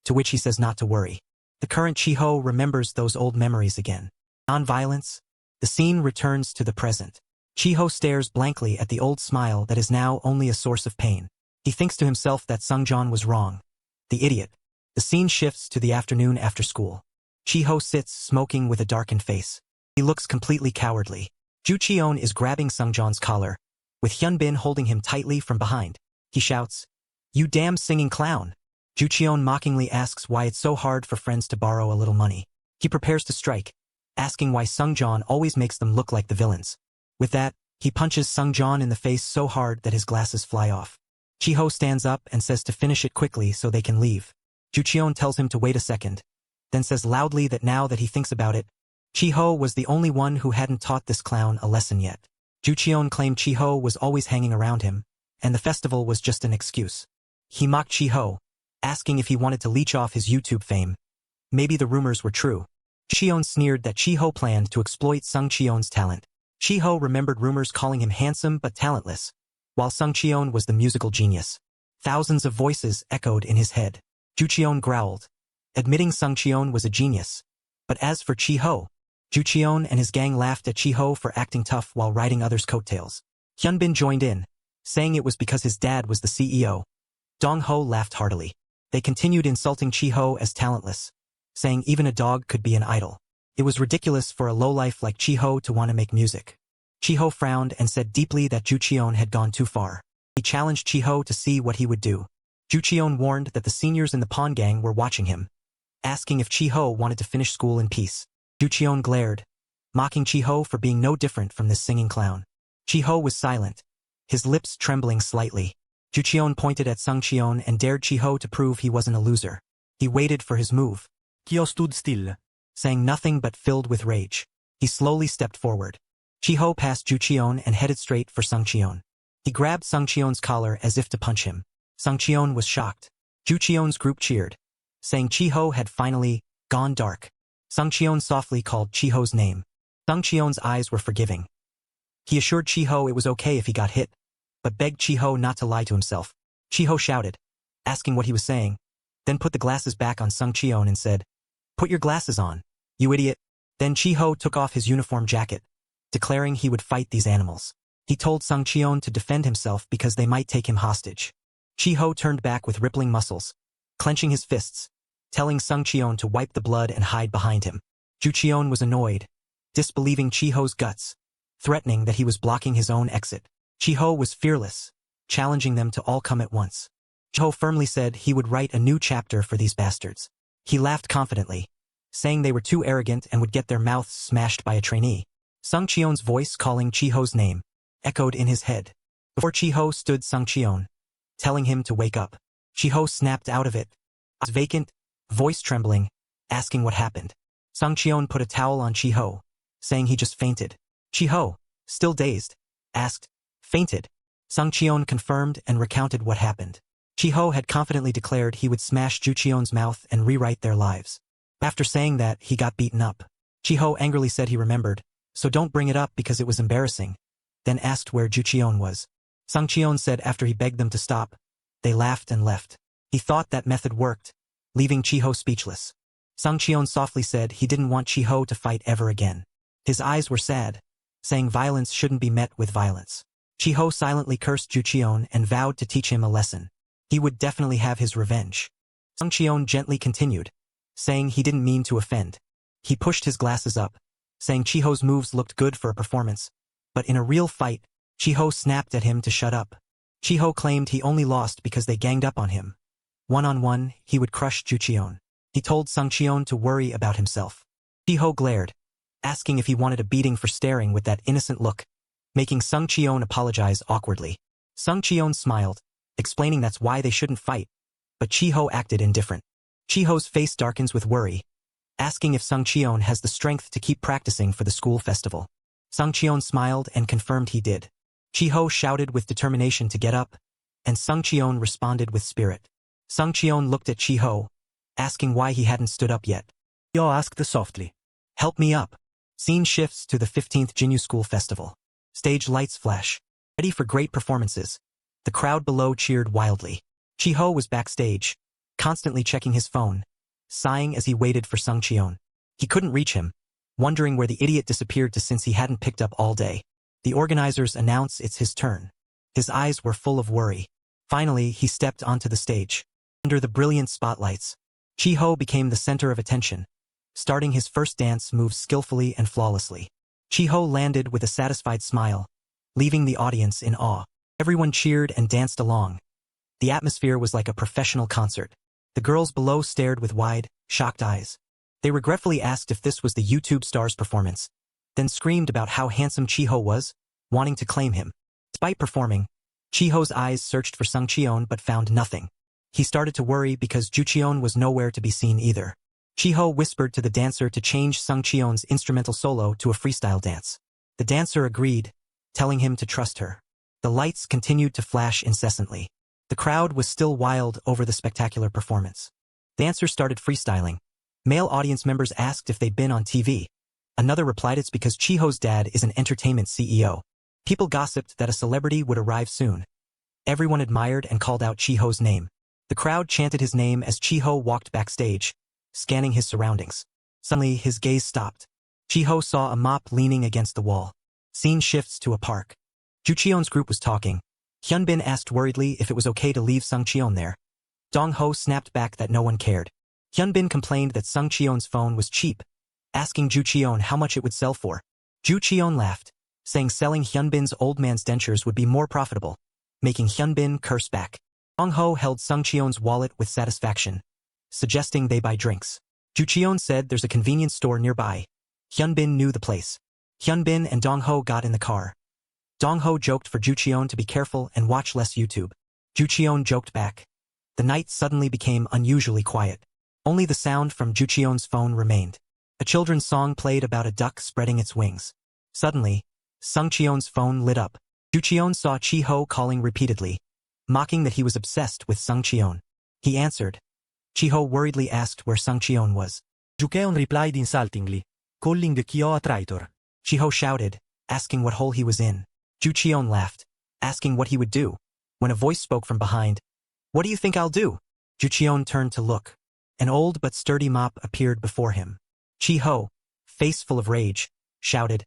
to which he says not to worry. The current Chiho remembers those old memories again. Non-violence, the scene returns to the present. Chiho stares blankly at the old smile that is now only a source of pain. He thinks to himself that Sungjan was wrong. The idiot. The scene shifts to the afternoon after school. Chiho sits smoking with a darkened face. He looks completely cowardly. Ju Cheon is grabbing Sungjan's collar, with Hyunbin holding him tightly from behind. He shouts, "You damn singing clown!" Ju Cheon mockingly asks why it's so hard for friends to borrow a little money. He prepares to strike, asking why Sungjan always makes them look like the villains. With that, he punches Sungjan in the face so hard that his glasses fly off. Chiho stands up and says to finish it quickly so they can leave. Ju Cheon tells him to wait a second, then says loudly that now that he thinks about it, Chiho was the only one who hadn't taught this clown a lesson yet. Ju Cheon claimed Chiho was always hanging around him, and the festival was just an excuse. He mocked Chiho, asking if he wanted to leech off his YouTube fame. Maybe the rumors were true. Cheon sneered that Chiho planned to exploit Sung Cheon's talent. Chiho remembered rumors calling him handsome but talentless, while Sung Cheon was the musical genius. Thousands of voices echoed in his head. Ju Cheon growled, admitting Sung Cheon was a genius. But as for Chiho, Ju Cheon and his gang laughed at Chiho for acting tough while riding others' coattails. Hyunbin joined in, saying it was because his dad was the CEO. Dong Ho laughed heartily. They continued insulting Chiho as talentless, saying even a dog could be an idol. It was ridiculous for a lowlife like Chiho to want to make music. Chiho frowned and said deeply that Ju Cheon had gone too far. He challenged Chiho to see what he would do. Ju Cheon warned that the seniors in the pawn gang were watching him, asking if Chiho wanted to finish school in peace. Ju Cheon glared, mocking Chiho for being no different from this singing clown. Chiho was silent, his lips trembling slightly. Ju Cheon pointed at Sung Cheon and dared Chiho to prove he wasn't a loser. He waited for his move. Kyo stood still, saying nothing but filled with rage. He slowly stepped forward. Chiho passed Ju Cheon and headed straight for Sung Cheon. He grabbed Sung Cheon's collar as if to punch him. Sung Cheon was shocked. Ju Cheon's group cheered, saying Chiho had finally gone dark. Sung Cheon softly called Chiho's name. Sung Cheon's eyes were forgiving. He assured Chiho it was okay if he got hit, but begged Chiho not to lie to himself. Chiho shouted, asking what he was saying, then put the glasses back on Sung Cheon and said, "Put your glasses on, you idiot." Then Chiho took off his uniform jacket, declaring he would fight these animals. He told Sung Cheon to defend himself because they might take him hostage. Chiho turned back with rippling muscles, clenching his fists, telling Sung Cheon to wipe the blood and hide behind him. Ju Cheon was annoyed, disbelieving Chiho's guts, threatening that he was blocking his own exit. Chiho was fearless, challenging them to all come at once. Chiho firmly said he would write a new chapter for these bastards. He laughed confidently, saying they were too arrogant and would get their mouths smashed by a trainee. Sung Cheon's voice calling Chiho's name echoed in his head. Before Chiho stood Sung Cheon, telling him to wake up. Chiho snapped out of it, eyes vacant, voice trembling, asking what happened. Sung Cheon put a towel on Chiho, saying he just fainted. Chiho, still dazed, asked, "Fainted?" Sung Cheon confirmed and recounted what happened. Chiho had confidently declared he would smash Ju Cheon's mouth and rewrite their lives. After saying that, he got beaten up. Chiho angrily said he remembered, "So don't bring it up because it was embarrassing," then asked where Ju Cheon was. Sung Cheon said after he begged them to stop, they laughed and left. He thought that method worked, leaving Chiho speechless. Sung Cheon softly said he didn't want Chiho to fight ever again. His eyes were sad, saying violence shouldn't be met with violence. Chiho silently cursed Ju Cheon and vowed to teach him a lesson. He would definitely have his revenge. Sung Cheon gently continued, saying he didn't mean to offend. He pushed his glasses up, saying Chiho's moves looked good for a performance, but in a real fight, Chiho snapped at him to shut up. Chiho claimed he only lost because they ganged up on him. One-on-one, he would crush Ju Cheon. He told Sung Cheon to worry about himself. Chiho glared, asking if he wanted a beating for staring with that innocent look, making Sung Cheon apologize awkwardly. Sung Cheon smiled, explaining that's why they shouldn't fight, but Chiho acted indifferent. Chiho's face darkens with worry, asking if Sung Cheon has the strength to keep practicing for the school festival. Sung Cheon smiled and confirmed he did. Chiho shouted with determination to get up, and Sung Cheon responded with spirit. Sung Cheon looked at Chiho, asking why he hadn't stood up yet. Chiho asked softly. Help me up. Scene shifts to the 15th Jinyu School Festival. Stage lights flash. Ready for great performances. The crowd below cheered wildly. Chiho was backstage, constantly checking his phone, sighing as he waited for Sung Cheon. He couldn't reach him, wondering where the idiot disappeared to since he hadn't picked up all day. The organizers announce it's his turn. His eyes were full of worry. Finally, he stepped onto the stage. Under the brilliant spotlights, Chiho became the center of attention, starting his first dance moves skillfully and flawlessly. Chiho landed with a satisfied smile, leaving the audience in awe. Everyone cheered and danced along. The atmosphere was like a professional concert. The girls below stared with wide, shocked eyes. They regretfully asked if this was the YouTube star's performance, then screamed about how handsome Chiho was, wanting to claim him. Despite performing, Chiho's eyes searched for Sung Cheon but found nothing. He started to worry because Ju Cheon was nowhere to be seen either. Chiho whispered to the dancer to change Sung Cheon's instrumental solo to a freestyle dance. The dancer agreed, telling him to trust her. The lights continued to flash incessantly. The crowd was still wild over the spectacular performance. Dancers started freestyling. Male audience members asked if they'd been on TV. Another replied it's because Chiho's dad is an entertainment CEO. People gossiped that a celebrity would arrive soon. Everyone admired and called out Chiho's name. The crowd chanted his name as Chiho walked backstage, scanning his surroundings. Suddenly, his gaze stopped. Chiho saw a mop leaning against the wall. Scene shifts to a park. Ju Cheon's group was talking. Hyunbin asked worriedly if it was okay to leave Sung Cheon there. Dong-ho snapped back that no one cared. Hyunbin complained that Sung Cheon's phone was cheap, asking Ju Cheon how much it would sell for. Ju Cheon laughed, saying selling Hyunbin's old man's dentures would be more profitable, making Hyunbin curse back. Dong-ho held Sung Cheon's wallet with satisfaction, suggesting they buy drinks. Ju Cheon said there's a convenience store nearby. Hyunbin knew the place. Hyunbin and Dong-ho got in the car. Dong-ho joked for Ju Cheon to be careful and watch less YouTube. Ju Cheon joked back. The night suddenly became unusually quiet. Only the sound from Ju Cheon's phone remained. A children's song played about a duck spreading its wings. Suddenly, Sung Cheon's phone lit up. Ju Cheon saw Chiho calling repeatedly, mocking that he was obsessed with Sung Cheon. He answered. Chiho worriedly asked where Sung Cheon was. Ju Cheon replied insultingly, calling Chiho a traitor. Chiho shouted, asking what hole he was in. Ju Cheon laughed, asking what he would do, when a voice spoke from behind. What do you think I'll do? Ju Cheon turned to look. An old but sturdy mop appeared before him. Chiho, face full of rage, shouted,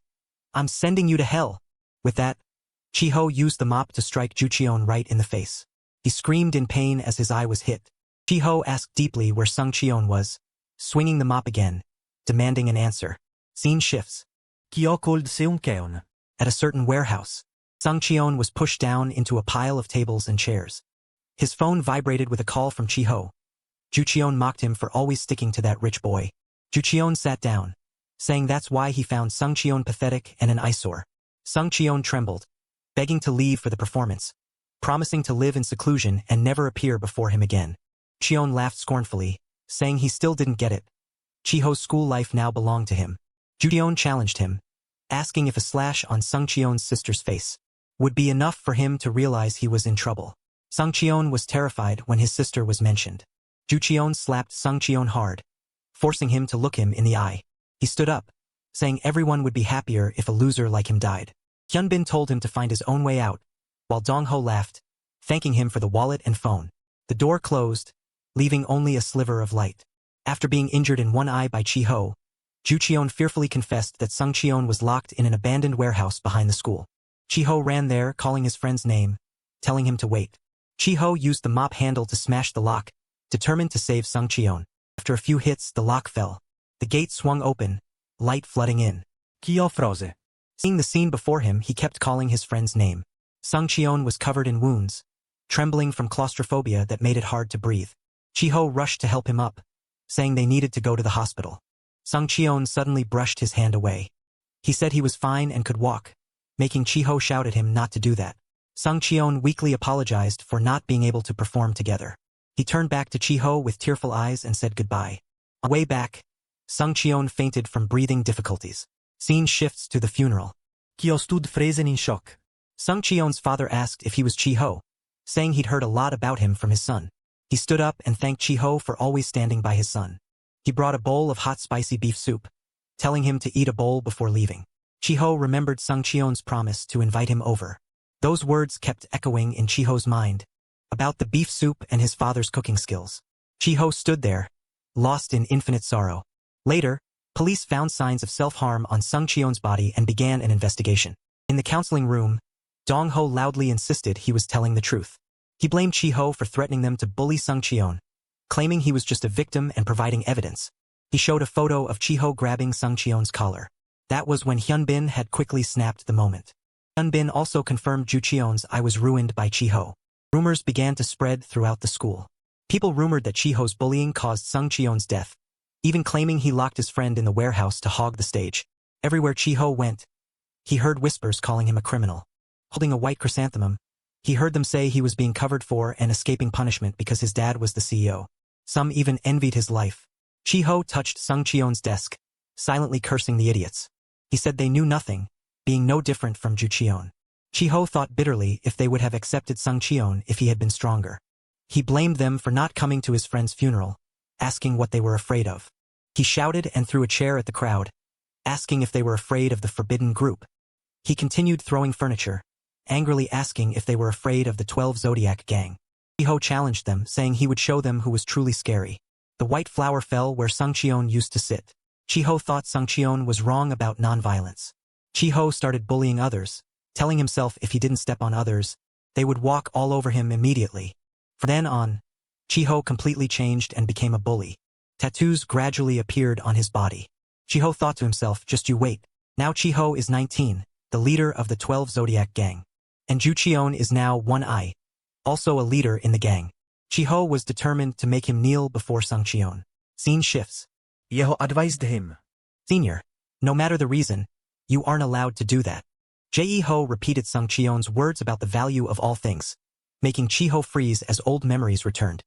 I'm sending you to hell. With that, Chiho used the mop to strike Ju Cheon right in the face. He screamed in pain as his eye was hit. Chiho asked deeply where Sung Cheon was, swinging the mop again, demanding an answer. Scene shifts. Chiho called Seung Keon. At a certain warehouse, Sung Cheon was pushed down into a pile of tables and chairs. His phone vibrated with a call from Chiho. Ju Cheon mocked him for always sticking to that rich boy. Ju Cheon sat down, saying that's why he found Sung Cheon pathetic and an eyesore. Sung Cheon trembled, begging to leave for the performance, promising to live in seclusion and never appear before him again. Cheon laughed scornfully, saying he still didn't get it. Chiho's school life now belonged to him. Ju Cheon challenged him, asking if a slash on Sung Cheon's sister's face would be enough for him to realize he was in trouble. Sung Cheon was terrified when his sister was mentioned. Ju Cheon slapped Sung Cheon hard, forcing him to look him in the eye. He stood up, saying everyone would be happier if a loser like him died. Hyunbin told him to find his own way out, while Dong-ho laughed, thanking him for the wallet and phone. The door closed, leaving only a sliver of light. After being injured in one eye by Chiho, Ju Cheon fearfully confessed that Sung Cheon was locked in an abandoned warehouse behind the school. Chiho ran there, calling his friend's name, telling him to wait. Chiho used the mop handle to smash the lock, determined to save Sung Cheon. After a few hits, the lock fell. The gate swung open, light flooding in. Chiho froze. Seeing the scene before him, he kept calling his friend's name. Sung Cheon was covered in wounds, trembling from claustrophobia that made it hard to breathe. Chiho rushed to help him up, saying they needed to go to the hospital. Sung Cheon suddenly brushed his hand away. He said he was fine and could walk, making Chiho shout at him not to do that. Sung Cheon weakly apologized for not being able to perform together. He turned back to Chiho with tearful eyes and said goodbye. On the way back, Sung Cheon fainted from breathing difficulties. Scene shifts to the funeral. Kyo stood frozen in shock. Sung Cheon's father asked if he was Chiho, saying he'd heard a lot about him from his son. He stood up and thanked Chiho for always standing by his son. He brought a bowl of hot spicy beef soup, telling him to eat a bowl before leaving. Chiho remembered Sung Cheon's promise to invite him over. Those words kept echoing in Chiho's mind, about the beef soup and his father's cooking skills. Chiho stood there, lost in infinite sorrow. Later, police found signs of self-harm on Sung Cheon's body and began an investigation. In the counseling room, Dong-ho loudly insisted he was telling the truth. He blamed Chiho for threatening them to bully Sung Cheon, claiming he was just a victim and providing evidence. He showed a photo of Chiho grabbing Sung Cheon's collar. That was when Hyunbin had quickly snapped the moment. Hyunbin also confirmed Ju Cheon's "I was ruined by Chiho." Rumors began to spread throughout the school. People rumored that Chiho's bullying caused Sung Cheon's death, even claiming he locked his friend in the warehouse to hog the stage. Everywhere Chiho went, he heard whispers calling him a criminal. Holding a white chrysanthemum, he heard them say he was being covered for and escaping punishment because his dad was the CEO. Some even envied his life. Chiho touched Sung Cheon's desk, silently cursing the idiots. He said they knew nothing, being no different from Ju Cheon. Chiho thought bitterly if they would have accepted Sung Cheon if he had been stronger. He blamed them for not coming to his friend's funeral, asking what they were afraid of. He shouted and threw a chair at the crowd, asking if they were afraid of the forbidden group. He continued throwing furniture, angrily asking if they were afraid of the 12 Zodiac gang. Chiho challenged them, saying he would show them who was truly scary. The white flower fell where Sung Cheon used to sit. Chiho thought Sung Cheon was wrong about nonviolence. Chiho started bullying others, telling himself if he didn't step on others, they would walk all over him immediately. From then on, Chiho completely changed and became a bully. Tattoos gradually appeared on his body. Chiho thought to himself, just you wait. Now Chiho is 19, the leader of the 12 Zodiac gang. And Ju Cheon is now One Eye, also a leader in the gang. Chiho was determined to make him kneel before Sung Cheon. Scene shifts. Jeho advised him. Senior, no matter the reason, you aren't allowed to do that. Jae-ho repeated Sung Cheon's words about the value of all things, making Chiho freeze as old memories returned.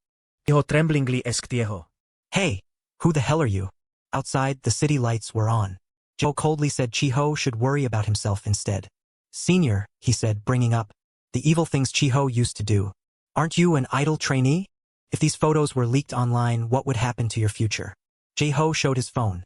Jeho tremblingly asked Jeho. Hey, who the hell are you? Outside, the city lights were on. Joe coldly said Chiho should worry about himself instead. Senior, he said, bringing up the evil things Chiho used to do. Aren't you an idol trainee? If these photos were leaked online, what would happen to your future? Jae-ho showed his phone.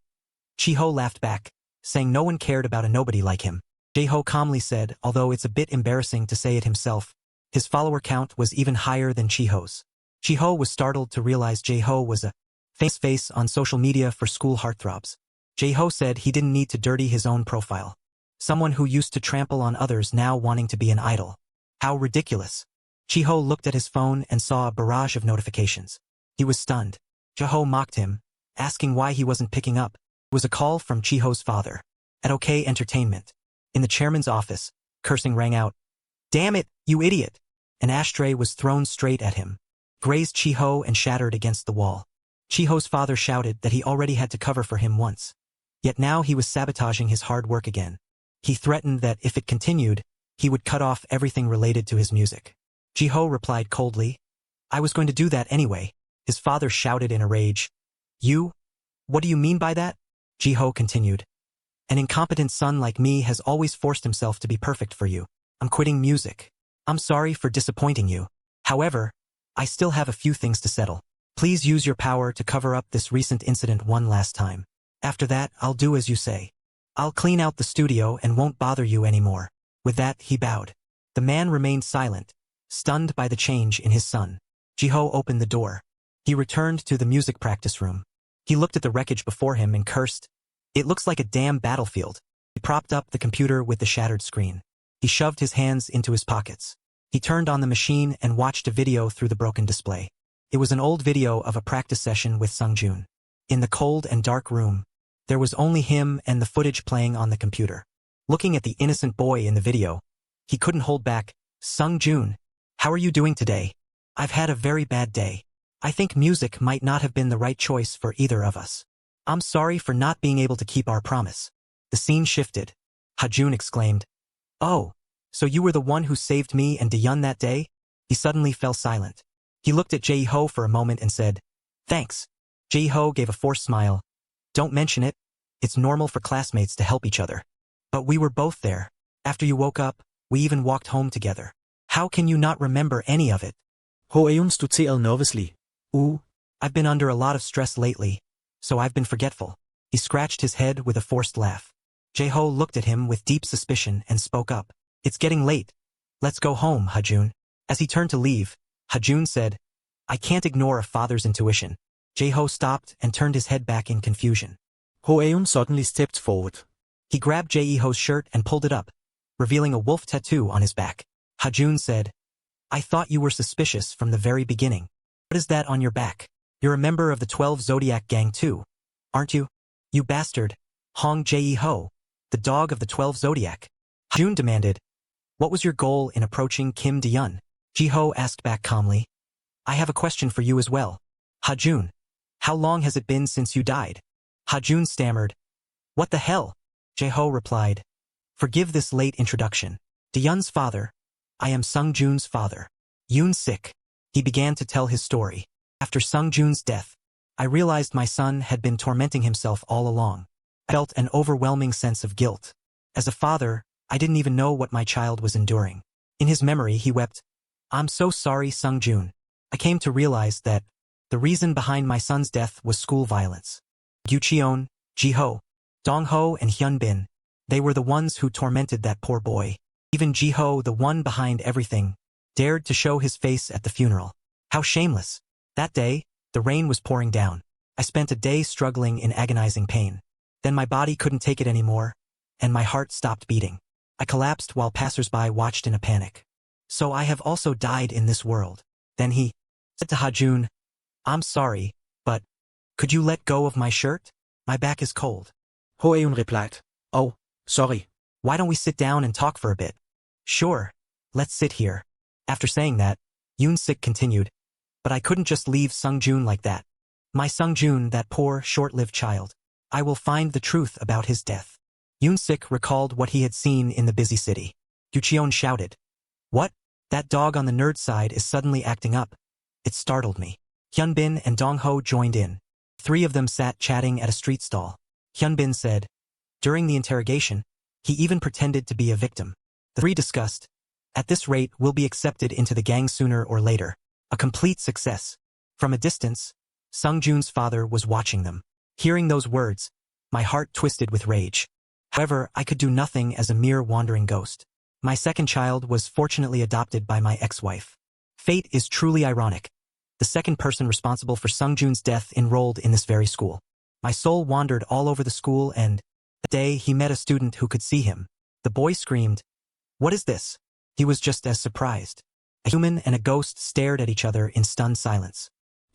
Chiho laughed back, saying no one cared about a nobody like him. Jae-ho calmly said, although it's a bit embarrassing to say it himself, his follower count was even higher than Chiho's. Chiho was startled to realize Jae-ho was a famous face on social media for school heartthrobs. Jae-ho said he didn't need to dirty his own profile. Someone who used to trample on others now wanting to be an idol. How ridiculous. Chiho looked at his phone and saw a barrage of notifications. He was stunned. Jae-ho mocked him, asking why he wasn't picking up. It was a call from Chiho's father. At OK Entertainment. In the chairman's office, cursing rang out. Damn it, you idiot! An ashtray was thrown straight at him, grazed Chiho and shattered against the wall. Chiho's father shouted that he already had to cover for him once. Yet now he was sabotaging his hard work again. He threatened that if it continued, he would cut off everything related to his music. Chiho replied coldly, I was going to do that anyway. His father shouted in a rage. You? What do you mean by that? Chiho continued. An incompetent son like me has always forced himself to be perfect for you. I'm quitting music. I'm sorry for disappointing you. However, I still have a few things to settle. Please use your power to cover up this recent incident one last time. After that, I'll do as you say. I'll clean out the studio and won't bother you anymore. With that, he bowed. The man remained silent, stunned by the change in his son. Chiho opened the door. He returned to the music practice room. He looked at the wreckage before him and cursed. It looks like a damn battlefield. He propped up the computer with the shattered screen. He shoved his hands into his pockets. He turned on the machine and watched a video through the broken display. It was an old video of a practice session with Sungjun. In the cold and dark room, there was only him and the footage playing on the computer. Looking at the innocent boy in the video, he couldn't hold back. Sungjun, how are you doing today? I've had a very bad day. I think music might not have been the right choice for either of us. I'm sorry for not being able to keep our promise. The scene shifted. Hajun exclaimed, Oh, so you were the one who saved me and Dayun that day? He suddenly fell silent. He looked at Jae-ho for a moment and said, "Thanks." Jae-ho gave a forced smile. "Don't mention it. It's normal for classmates to help each other. But we were both there. After you woke up, we even walked home together. How can you not remember any of it?" Ho-eun stood still nervously. I've been under a lot of stress lately, so I've been forgetful." He scratched his head with a forced laugh. Jae-ho looked at him with deep suspicion and spoke up. "It's getting late. Let's go home, Ha-jun." As he turned to leave, Ha-jun said, "I can't ignore a father's intuition." Jae-ho stopped and turned his head back in confusion. Ho-eun suddenly stepped forward. He grabbed Jae-ho's shirt and pulled it up, revealing a wolf tattoo on his back. Ha-jun said, "I thought you were suspicious from the very beginning. What is that on your back? You're a member of the 12 Zodiac gang too, aren't you? You bastard, Hong Jae-ho, the dog of the 12 Zodiac." Ha-jun demanded, "What was your goal in approaching Kim De-yeon?" Jae-ho asked back calmly, "I have a question for you as well. Ha-jun, how long has it been since you died?" Ha-jun stammered, "What the hell?" Jae-ho replied, "Forgive this late introduction. De-yeon's father. I am Sung-jun's father. Yoon-sik." He began to tell his story. "After Sung-jun's death, I realized my son had been tormenting himself all along. I felt an overwhelming sense of guilt. As a father, I didn't even know what my child was enduring." In his memory, he wept, "I'm so sorry, Sung-jun. I came to realize that the reason behind my son's death was school violence. Gyu-cheon, Ji-ho, Dong-ho and Hyun-bin, they were the ones who tormented that poor boy. Even Ji-ho, the one behind everything, dared to show his face at the funeral. How shameless. That day, the rain was pouring down. I spent a day struggling in agonizing pain. Then my body couldn't take it anymore, and my heart stopped beating. I collapsed while passers-by watched in a panic. So I have also died in this world." Then he said to Ha-jun, "I'm sorry, but could you let go of my shirt? My back is cold." Ho-eun replied, "Oh, sorry." "Why don't we sit down and talk for a bit?" "Sure, let's sit here." After saying that, Yoon-sik continued, "But I couldn't just leave Sung-jun like that. My Sung-jun, that poor, short-lived child. I will find the truth about his death." Yoon-sik recalled what he had seen in the busy city. Gyu-cheon shouted, "What? That dog on the nerd side is suddenly acting up." It startled me. Hyun-bin and Dong-ho joined in. 3 of them sat chatting at a street stall. Hyun-bin said, "During the interrogation, he even pretended to be a victim." The 3 discussed, "At this rate, we'll be accepted into the gang sooner or later. A complete success." From a distance, Sung-jun's father was watching them. Hearing those words, my heart twisted with rage. However, I could do nothing as a mere wandering ghost. My second child was fortunately adopted by my ex-wife. Fate is truly ironic. The second person responsible for Sung-jun's death enrolled in this very school. My soul wandered all over the school, and that day he met a student who could see him. The boy screamed, "What is this?" He was just as surprised. A human and a ghost stared at each other in stunned silence.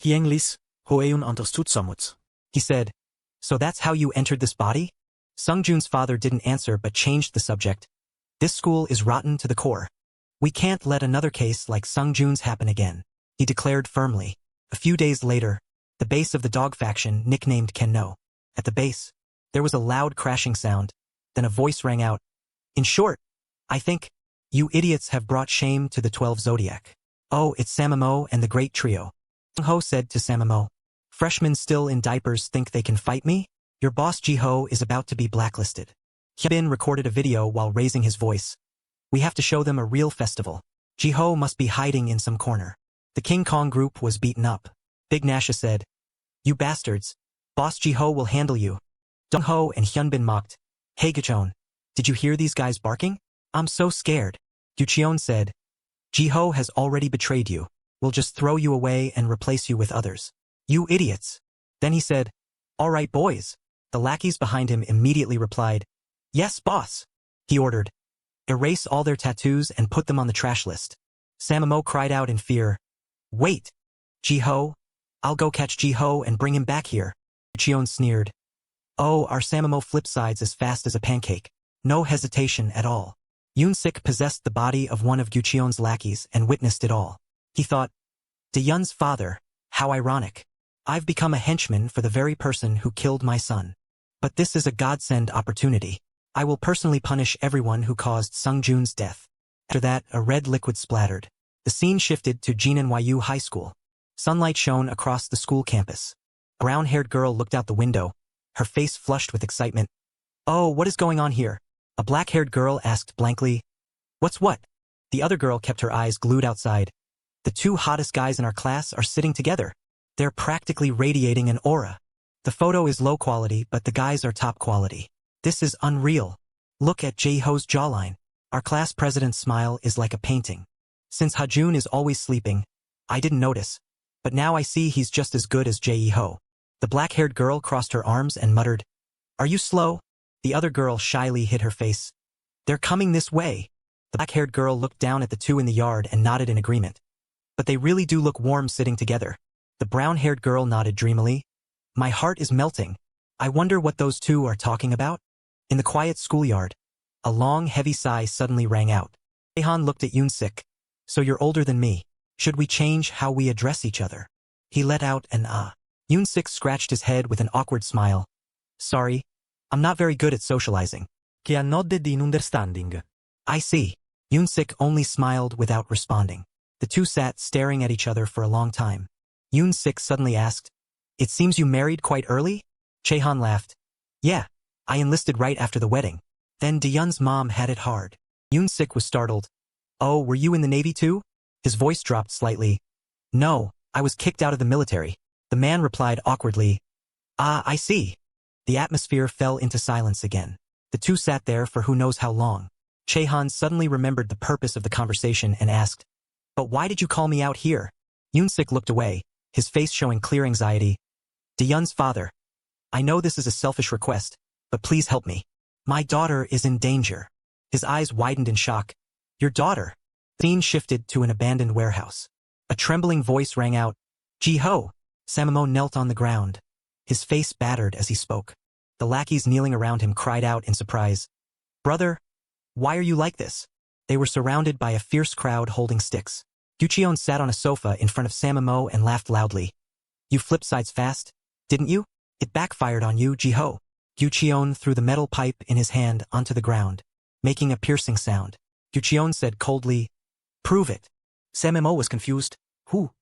English, Ho-eun understood somewhat. He said, "So that's how you entered this body?" Sung-jun's father didn't answer but changed the subject. "This school is rotten to the core. We can't let another case like Sung-jun's happen again," he declared firmly. A few days later, the base of the dog faction nicknamed Kenno. At the base, there was a loud crashing sound, then a voice rang out. "In short, I think, you idiots have brought shame to the 12 Zodiac." "Oh, it's Samamo and the Great Trio." Dong-ho said to Samamo, "Freshmen still in diapers think they can fight me? Your boss Ji-ho is about to be blacklisted." Hyun-bin recorded a video while raising his voice. "We have to show them a real festival. Ji-ho must be hiding in some corner." The King Kong group was beaten up. Big Nasha said, "You bastards, boss Ji-ho will handle you." Dong-ho and Hyun-bin mocked, "Hey Gachon, did you hear these guys barking? I'm so scared." Gyu-cheon said, "Ji-ho has already betrayed you. We'll just throw you away and replace you with others. You idiots." Then he said, "All right, boys." The lackeys behind him immediately replied, "Yes, boss." He ordered, "Erase all their tattoos and put them on the trash list." Samamo cried out in fear, "Wait, Ji-ho? I'll go catch Ji-ho and bring him back here." Cheon sneered, "Oh, our Samamo flipsides as fast as a pancake. No hesitation at all." Yoon-sik possessed the body of one of Gyu-cheon's lackeys and witnessed it all. He thought, "De-yeon's father, how ironic. I've become a henchman for the very person who killed my son. But this is a godsend opportunity. I will personally punish everyone who caused Sung-jun's death." After that, a red liquid splattered. The scene shifted to Jinanyu High School. Sunlight shone across the school campus. A brown-haired girl looked out the window, her face flushed with excitement. "Oh, what is going on here?" A black-haired girl asked blankly. "What's what?" The other girl kept her eyes glued outside. "The two hottest guys in our class are sitting together. They're practically radiating an aura. The photo is low quality, but the guys are top quality. This is unreal. Look at Jae-ho's jawline. Our class president's smile is like a painting. Since Hajun is always sleeping, I didn't notice, but now I see he's just as good as Jae-ho." The black-haired girl crossed her arms and muttered, "Are you slow?" The other girl shyly hid her face. "They're coming this way." The black-haired girl looked down at the two in the yard and nodded in agreement. "But they really do look warm sitting together." The brown-haired girl nodded dreamily. "My heart is melting. I wonder what those two are talking about?" In the quiet schoolyard, a long, heavy sigh suddenly rang out. Jaehan looked at Yoon-sik. "So you're older than me. Should we change how we address each other?" He let out an ah. Yoon-sik scratched his head with an awkward smile. "Sorry, I'm not very good at socializing." Kia nodded in understanding. "I see." Yoon-sik only smiled without responding. The two sat staring at each other for a long time. Yoon-sik suddenly asked, "It seems you married quite early?" Jaehan laughed. "Yeah, I enlisted right after the wedding. Then Diyun's mom had it hard." Yoon-sik was startled. "Oh, were you in the Navy too?" His voice dropped slightly. "No, I was kicked out of the military." The man replied awkwardly, "Ah, I see." The atmosphere fell into silence again. The two sat there for who knows how long. Jaehan suddenly remembered the purpose of the conversation and asked, "But why did you call me out here?" Yoon-sik looked away, his face showing clear anxiety. "Diyun's father. I know this is a selfish request, but please help me. My daughter is in danger." His eyes widened in shock. "Your daughter?" The scene shifted to an abandoned warehouse. A trembling voice rang out, "Ji-ho!" Samamo knelt on the ground, his face battered as he spoke. The lackeys kneeling around him cried out in surprise, "Brother, why are you like this?" They were surrounded by a fierce crowd holding sticks. Gucheon sat on a sofa in front of Samamo and laughed loudly. "You flipped sides fast, didn't you? It backfired on you, Ji-ho." Gucheon threw the metal pipe in his hand onto the ground, making a piercing sound. Gucheon said coldly, "Prove it." Samamo was confused. "Who?"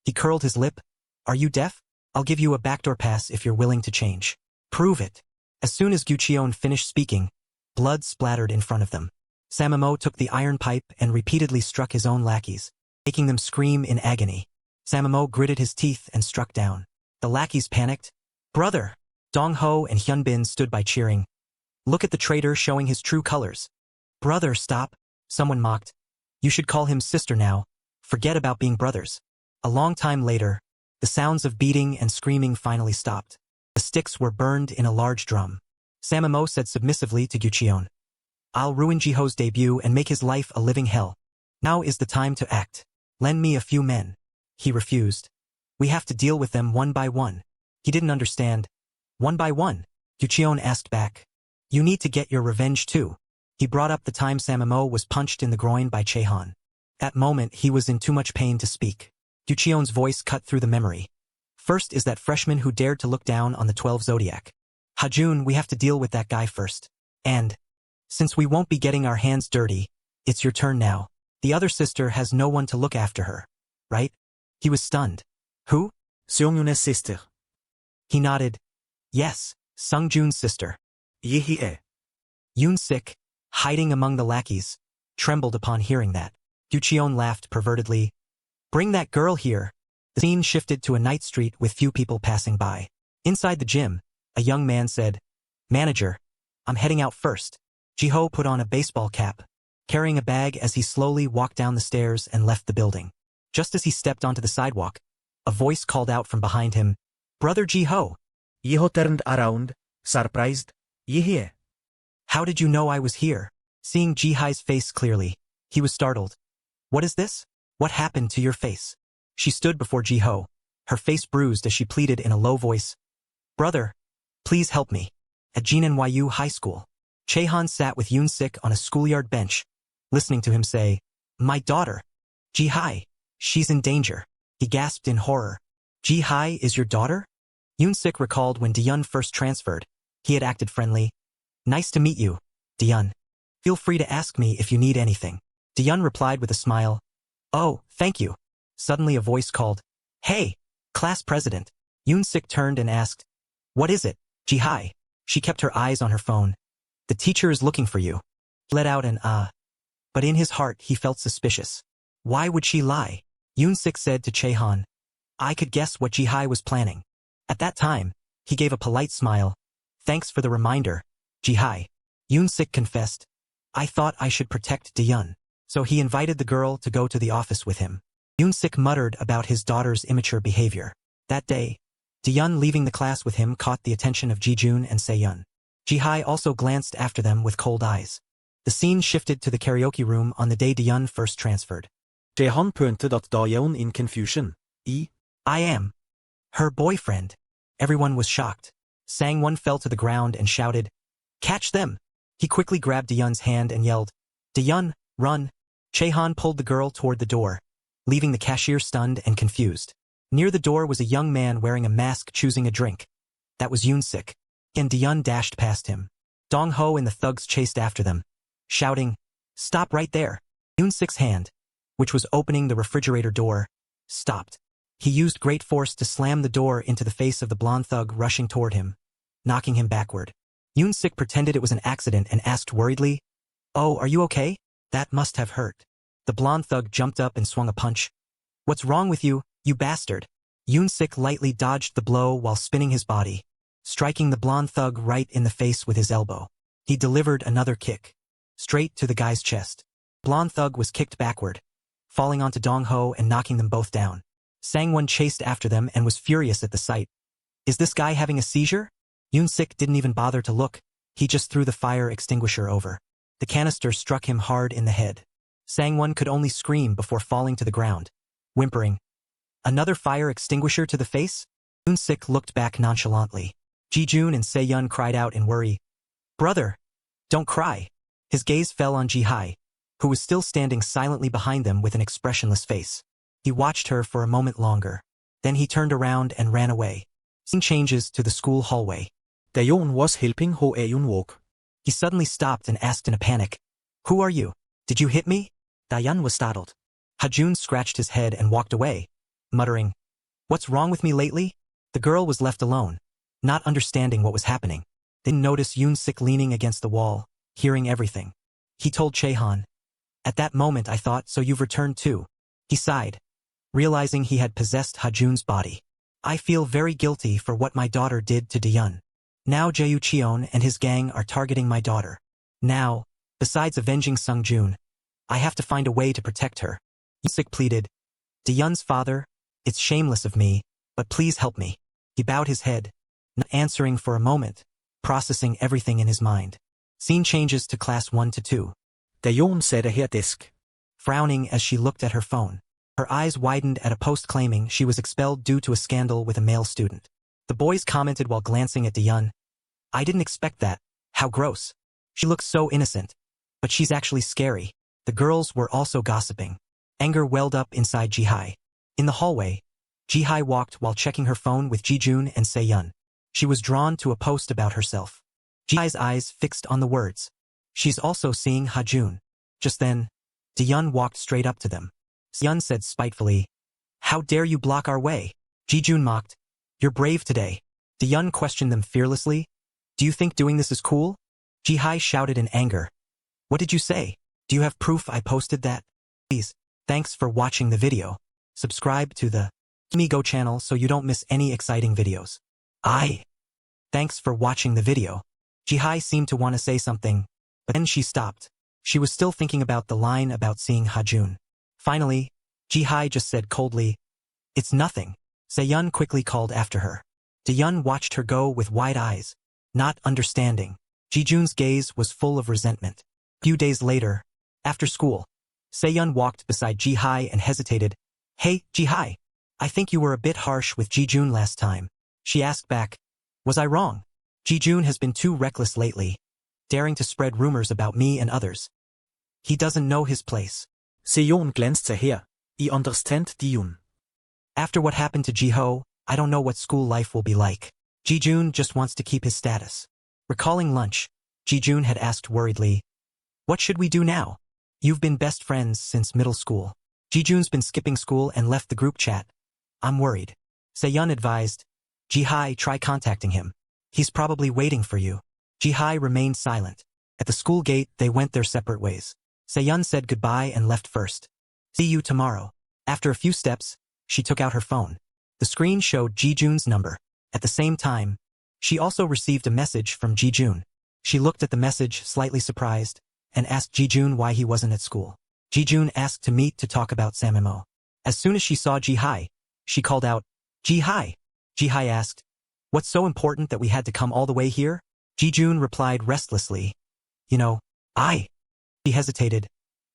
He curled his lip. "Are you deaf? I'll give you a backdoor pass if you're willing to change." "Prove it." As soon as Gucheon finished speaking, blood splattered in front of them. Samamo took the iron pipe and repeatedly struck his own lackeys, making them scream in agony. Samamo gritted his teeth and struck down. The lackeys panicked. "Brother!" Dong-ho and Hyunbin stood by cheering. "Look at the traitor showing his true colors." "Brother, stop," someone mocked. "You should call him sister now. Forget about being brothers." A long time later, the sounds of beating and screaming finally stopped. The sticks were burned in a large drum. Samamo said submissively to Gucheon, "I'll ruin Ji-ho's debut and make his life a living hell. Now is the time to act. Lend me a few men." He refused. "We have to deal with them one by one." He didn't understand. "One by one?" Gucheon asked back. "You need to get your revenge too." He brought up the time Samamo was punched in the groin by Jaehan. That moment he was in too much pain to speak. Gucheon's voice cut through the memory. "First is that freshman who dared to look down on the 12 Zodiac. Hajun, we have to deal with that guy first. And, since we won't be getting our hands dirty, it's your turn now. The other sister has no one to look after her, right?" He was stunned. "Who?" Seongyun's sister. He nodded. "Yes, Sungjun's sister." Yihie. Yoon-sik, hiding among the lackeys, trembled upon hearing that. Gucheon laughed pervertedly. "Bring that girl here." The scene shifted to a night street with few people passing by. Inside the gym, a young man said, "Manager, I'm heading out first." Ji-ho put on a baseball cap, carrying a bag as he slowly walked down the stairs and left the building. Just as he stepped onto the sidewalk, a voice called out from behind him, "Brother Ji-ho." Ji-ho turned around, surprised. Yihie. "How did you know I was here?" Seeing Ji-hai's face clearly, he was startled. "What is this? What happened to your face?" She stood before Ji-ho, her face bruised as she pleaded in a low voice, "Brother, please help me." At Jinanyu High School, Jaehan sat with Yoon-sik on a schoolyard bench, listening to him say, "My daughter. Ji-hai, she's in danger." He gasped in horror. "Ji-hai is your daughter?" Yoon-sik recalled when Diyun first transferred. He had acted friendly. "Nice to meet you, Diyun. Feel free to ask me if you need anything." Diyun replied with a smile. "Oh, thank you." Suddenly a voice called, Hey, class president. Yoon-sik turned and asked, "What is it, Ji-hai?" She kept her eyes on her phone. "The teacher is looking for you." Let out an but in his heart he felt suspicious. Why would she lie? Yoon-sik said to Chae-han, "I could guess what Ji-hai was planning." At that time, he gave a polite smile. "Thanks for the reminder, Ji-hai." Yoon-sik confessed, "I thought I should protect Diyun." So he invited the girl to go to the office with him. Yoon-sik muttered about his daughter's immature behavior. That day, Diyun leaving the class with him caught the attention of Ji-jun and Se-yun. Ji-hai also glanced after them with cold eyes. The scene shifted to the karaoke room on the day Diyun first transferred. Jae-han pointed at Dayeon in confusion. I am her boyfriend." Everyone was shocked. Sang-won fell to the ground and shouted, "Catch them!" He quickly grabbed Diyun's hand and yelled, "Diyun, run!" Chae-han pulled the girl toward the door, leaving the cashier stunned and confused. Near the door was a young man wearing a mask choosing a drink. That was Yoon-sik. And Diyun dashed past him. Dong-ho and the thugs chased after them, shouting, "Stop right there!" Yoon-sik's hand, which was opening the refrigerator door, stopped. He used great force to slam the door into the face of the blonde thug rushing toward him, knocking him backward. Yoon-sik pretended it was an accident and asked worriedly, "Oh, are you okay? That must have hurt." The blonde thug jumped up and swung a punch. "What's wrong with you, you bastard?" Yoon-sik lightly dodged the blow while spinning his body, striking the blonde thug right in the face with his elbow. He delivered another kick, straight to the guy's chest. Blonde thug was kicked backward, falling onto Dong-ho and knocking them both down. Sang-won chased after them and was furious at the sight. "Is this guy having a seizure?" Yoon-sik didn't even bother to look. He just threw the fire extinguisher over. The canister struck him hard in the head. Sang-won could only scream before falling to the ground, whimpering, "Another fire extinguisher to the face?" Yoon-sik looked back nonchalantly. Ji-jun and Se-yun cried out in worry, "Brother, don't cry." His gaze fell on Ji-hai, who was still standing silently behind them with an expressionless face. He watched her for a moment longer. Then he turned around and ran away. Scene changes to the school hallway. Dayeon was helping Ho Eun walk. He suddenly stopped and asked in a panic, "Who are you? Did you hit me?" Dayeon was startled. Ha-jun scratched his head and walked away, muttering, "What's wrong with me lately?" The girl was left alone, not understanding what was happening. Then noticed Yoon-sik leaning against the wall, hearing everything. He told Chae-han, "At that moment I thought, so you've returned too." He sighed, realizing he had possessed Ha-jun's body. "I feel very guilty for what my daughter did to Diyun. Now Jae Cheon and his gang are targeting my daughter. Now, besides avenging Sung-jun, I have to find a way to protect her." Yoon-sik pleaded, "Diyun's father, it's shameless of me, but please help me." He bowed his head, not answering for a moment, processing everything in his mind. Scene changes to class 1 to 2. Dayeon said at her desk, frowning as she looked at her phone. Her eyes widened at a post claiming she was expelled due to a scandal with a male student. The boys commented while glancing at Diyun, "I didn't expect that. How gross. She looks so innocent. But she's actually scary." The girls were also gossiping. Anger welled up inside Ji-hai. In the hallway, Ji-hai walked while checking her phone with Ji-jun and Se-yun. She was drawn to a post about herself. Ji-hai's eyes fixed on the words, "She's also seeing Ha-jun." Just then, Diyun walked straight up to them. Se-yun said spitefully, "How dare you block our way?" Ji-jun mocked, "You're brave today." Diyun questioned them fearlessly, "Do you think doing this is cool?" Ji-hai shouted in anger, "What did you say? Do you have proof I posted that?" Please, thanks for watching the video. Subscribe to the Go channel so you don't miss any exciting videos. Thanks for watching the video. Ji-hai seemed to want to say something, but then she stopped. She was still thinking about the line about seeing Ha-jun. Finally, Ji-hai just said coldly, "It's nothing." Se-yun quickly called after her. Diyun watched her go with wide eyes, not understanding. Ji-jun's gaze was full of resentment. A few days later, after school, Se-yun walked beside Ji-hai and hesitated. "Hey, Ji-hai, I think you were a bit harsh with Ji-jun last time." She asked back, "Was I wrong? Ji-jun has been too reckless lately, daring to spread rumors about me and others. He doesn't know his place." Se-yun glanced at her. "I understand, Diyun. After what happened to Ji-ho, I don't know what school life will be like. Ji-jun just wants to keep his status." Recalling lunch, Ji-jun had asked worriedly, "What should we do now? You've been best friends since middle school." Ji-jun's been skipping school and left the group chat, I'm worried. Se-yun advised. Ji-hai, try contacting him. He's probably waiting for you. Ji-hai remained silent. At the school gate, they went their separate ways. Se-yun said goodbye and left first. See you tomorrow. After a few steps, she took out her phone. The screen showed Ji-jun's number. At the same time, she also received a message from Ji-jun. She looked at the message, slightly surprised, and asked Ji-jun why he wasn't at school. Ji-jun asked to meet to talk about Samimo. As soon as she saw Ji-hai, she called out, Ji-hai. Ji-hai asked, what's so important that we had to come all the way here? Ji-jun replied restlessly, you know, She hesitated.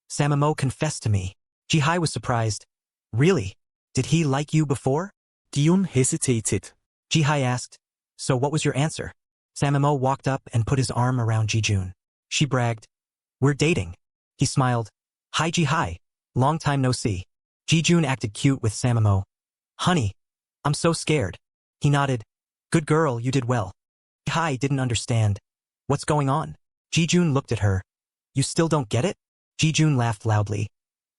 Samimo confessed to me. Ji-hai was surprised. Really? Did he like you before? Ji-yun hesitated. Ji-hai asked, so what was your answer? Samimo walked up and put his arm around Ji-jun. She bragged, we're dating. He smiled. Hi Ji-hai. Long time no see. Ji-jun acted cute with Samimo. Honey, I'm so scared. He nodded. Good girl, you did well. Ji-hai didn't understand. What's going on? Ji-jun looked at her. You still don't get it? Ji-jun laughed loudly.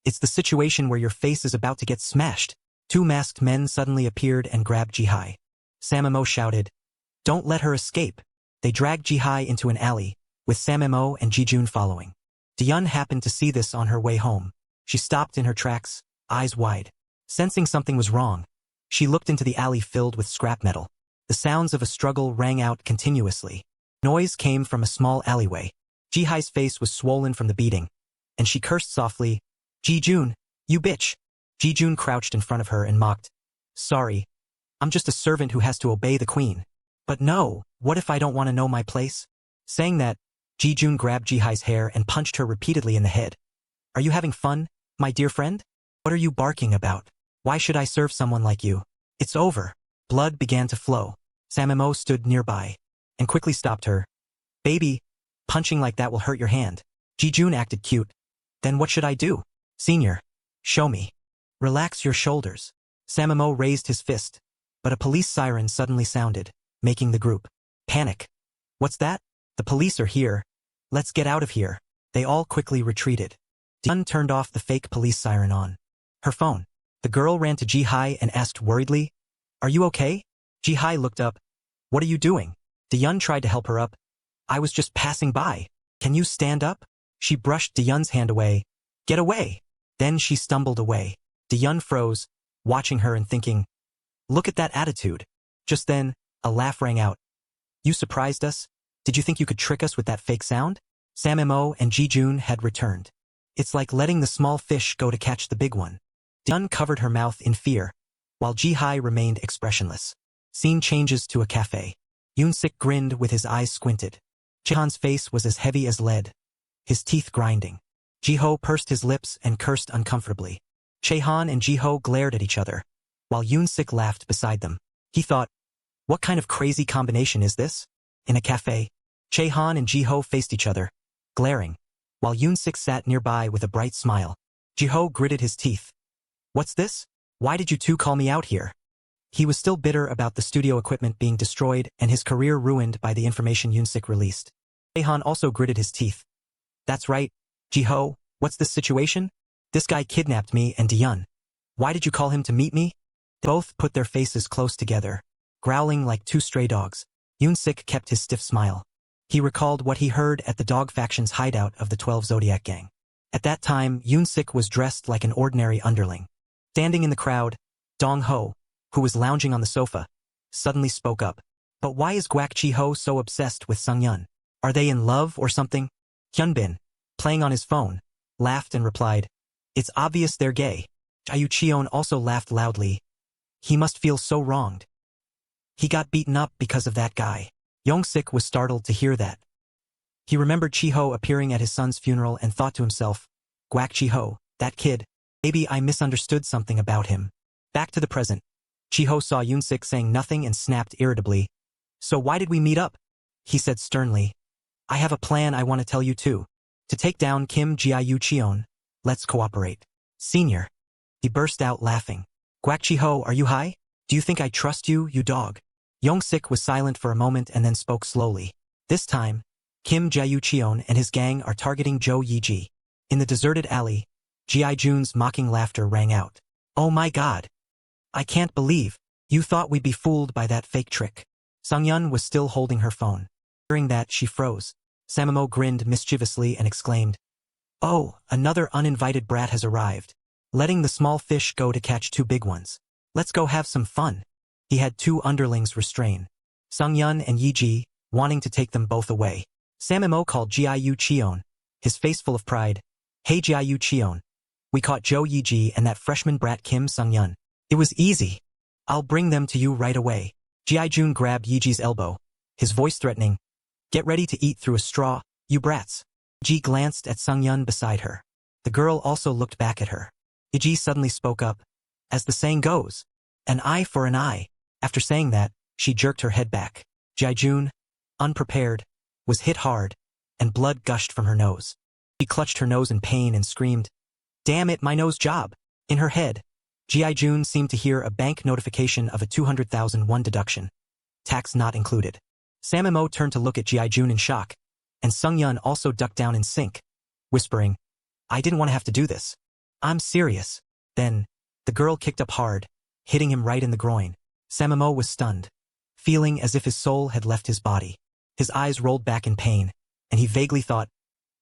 It's the situation where your face is about to get smashed. Two masked men suddenly appeared and grabbed Ji-hai. Samimo shouted, don't let her escape. They dragged Ji-hai into an alley, with Samimo and Ji-jun following. Ji-yun happened to see this on her way home. She stopped in her tracks, eyes wide. Sensing something was wrong, she looked into the alley filled with scrap metal. The sounds of a struggle rang out continuously. Noise came from a small alleyway. Ji-hai's face was swollen from the beating, and she cursed softly, Ji-jun, you bitch. Ji-jun crouched in front of her and mocked. Sorry. I'm just a servant who has to obey the queen. But no, what if I don't want to know my place? Saying that, Ji-jun grabbed Ji-hai's hair and punched her repeatedly in the head. Are you having fun, my dear friend? What are you barking about? Why should I serve someone like you? It's over. Blood began to flow. Samimo stood nearby and quickly stopped her. Baby, punching like that will hurt your hand. Ji-jun acted cute. Then what should I do? Senior, show me. Relax your shoulders. Samimo raised his fist, but a police siren suddenly sounded, making the group panic. What's that? The police are here. Let's get out of here. They all quickly retreated. Ji-yun turned off the fake police siren on her phone. The girl ran to Ji-hai and asked worriedly, are you okay? Ji-hai looked up. What are you doing? Ji-yun tried to help her up. I was just passing by. Can you stand up? She brushed Ji-yun's hand away. Get away. Then she stumbled away. Ji-yun froze, watching her and thinking, look at that attitude. Just then, a laugh rang out. You surprised us? Did you think you could trick us with that fake sound? Samimo and Ji-jun had returned. It's like letting the small fish go to catch the big one. Ji-yun covered her mouth in fear, while Ji-hai remained expressionless. Scene changes to a cafe. Yoon-sik grinned with his eyes squinted. Chehan's face was as heavy as lead, his teeth grinding. Ji-ho pursed his lips and cursed uncomfortably. Chehan and Ji-ho glared at each other, while Yoon-sik laughed beside them. He thought, what kind of crazy combination is this? In a cafe, Chehan and Ji-ho faced each other, glaring, while Yoon-sik sat nearby with a bright smile. Ji-ho gritted his teeth. What's this? Why did you two call me out here? He was still bitter about the studio equipment being destroyed and his career ruined by the information Yoon-sik released. Chehan also gritted his teeth. That's right, Ji-ho, what's this situation? This guy kidnapped me and Ji-yun. Why did you call him to meet me? They both put their faces close together, growling like two stray dogs. Yoon-sik kept his stiff smile. He recalled what he heard at the dog faction's hideout of the 12 Zodiac gang. At that time, Yoon-sik was dressed like an ordinary underling. Standing in the crowd, Dong-ho, who was lounging on the sofa, suddenly spoke up. But why is Gwak Chi-ho so obsessed with Sung-yun? Are they in love or something? Hyunbin, playing on his phone, laughed and replied, it's obvious they're gay. Jayu Cheon also laughed loudly. He must feel so wronged. He got beaten up because of that guy. Young-sik was startled to hear that. He remembered Chi-ho appearing at his son's funeral and thought to himself, Gwak Chi-ho, that kid. Maybe I misunderstood something about him. Back to the present. Chi-ho saw Yoon-sik saying nothing and snapped irritably. So why did we meet up? He said sternly. I have a plan I want to tell you too. To take down Kim Jayu Cheon. Let's cooperate. Senior. He burst out laughing. Gwak Chi-ho, are you high? Do you think I trust you, you dog? Young-sik was silent for a moment and then spoke slowly. This time, Kim Jayu Cheon and his gang are targeting Jo Yi-ji. In the deserted alley, Ji-jun's mocking laughter rang out. Oh my god. I can't believe. You thought we'd be fooled by that fake trick. Sungyun was still holding her phone. Hearing that, she froze. Samamo grinned mischievously and exclaimed, "Oh, another uninvited brat has arrived. Letting the small fish go to catch two big ones. Let's go have some fun." He had two underlings restrain Sungyun and Yiji, wanting to take them both away. Samamo called Jiayu Cheon, his face full of pride. "Hey Jiayu Cheon. We caught Joe Yiji and that freshman brat Kim Sungyun. It was easy. I'll bring them to you right away." Jiajun grabbed Yiji's elbow, his voice threatening, "Get ready to eat through a straw, you brats." Yiji glanced at Sungyun beside her. The girl also looked back at her. Yiji suddenly spoke up. "As the saying goes, an eye for an eye." After saying that, she jerked her head back. Jiajun, unprepared, was hit hard, and blood gushed from her nose. She clutched her nose in pain and screamed, "Damn it, my nose job!" In her head, Jiajun seemed to hear a bank notification of a 200,000 won deduction. Tax not included. Samamo turned to look at Jiajun in shock, and Sungyun also ducked down in sync, whispering, "I didn't want to have to do this. I'm serious." Then, the girl kicked up hard, hitting him right in the groin. Samamo was stunned, feeling as if his soul had left his body. His eyes rolled back in pain, and he vaguely thought,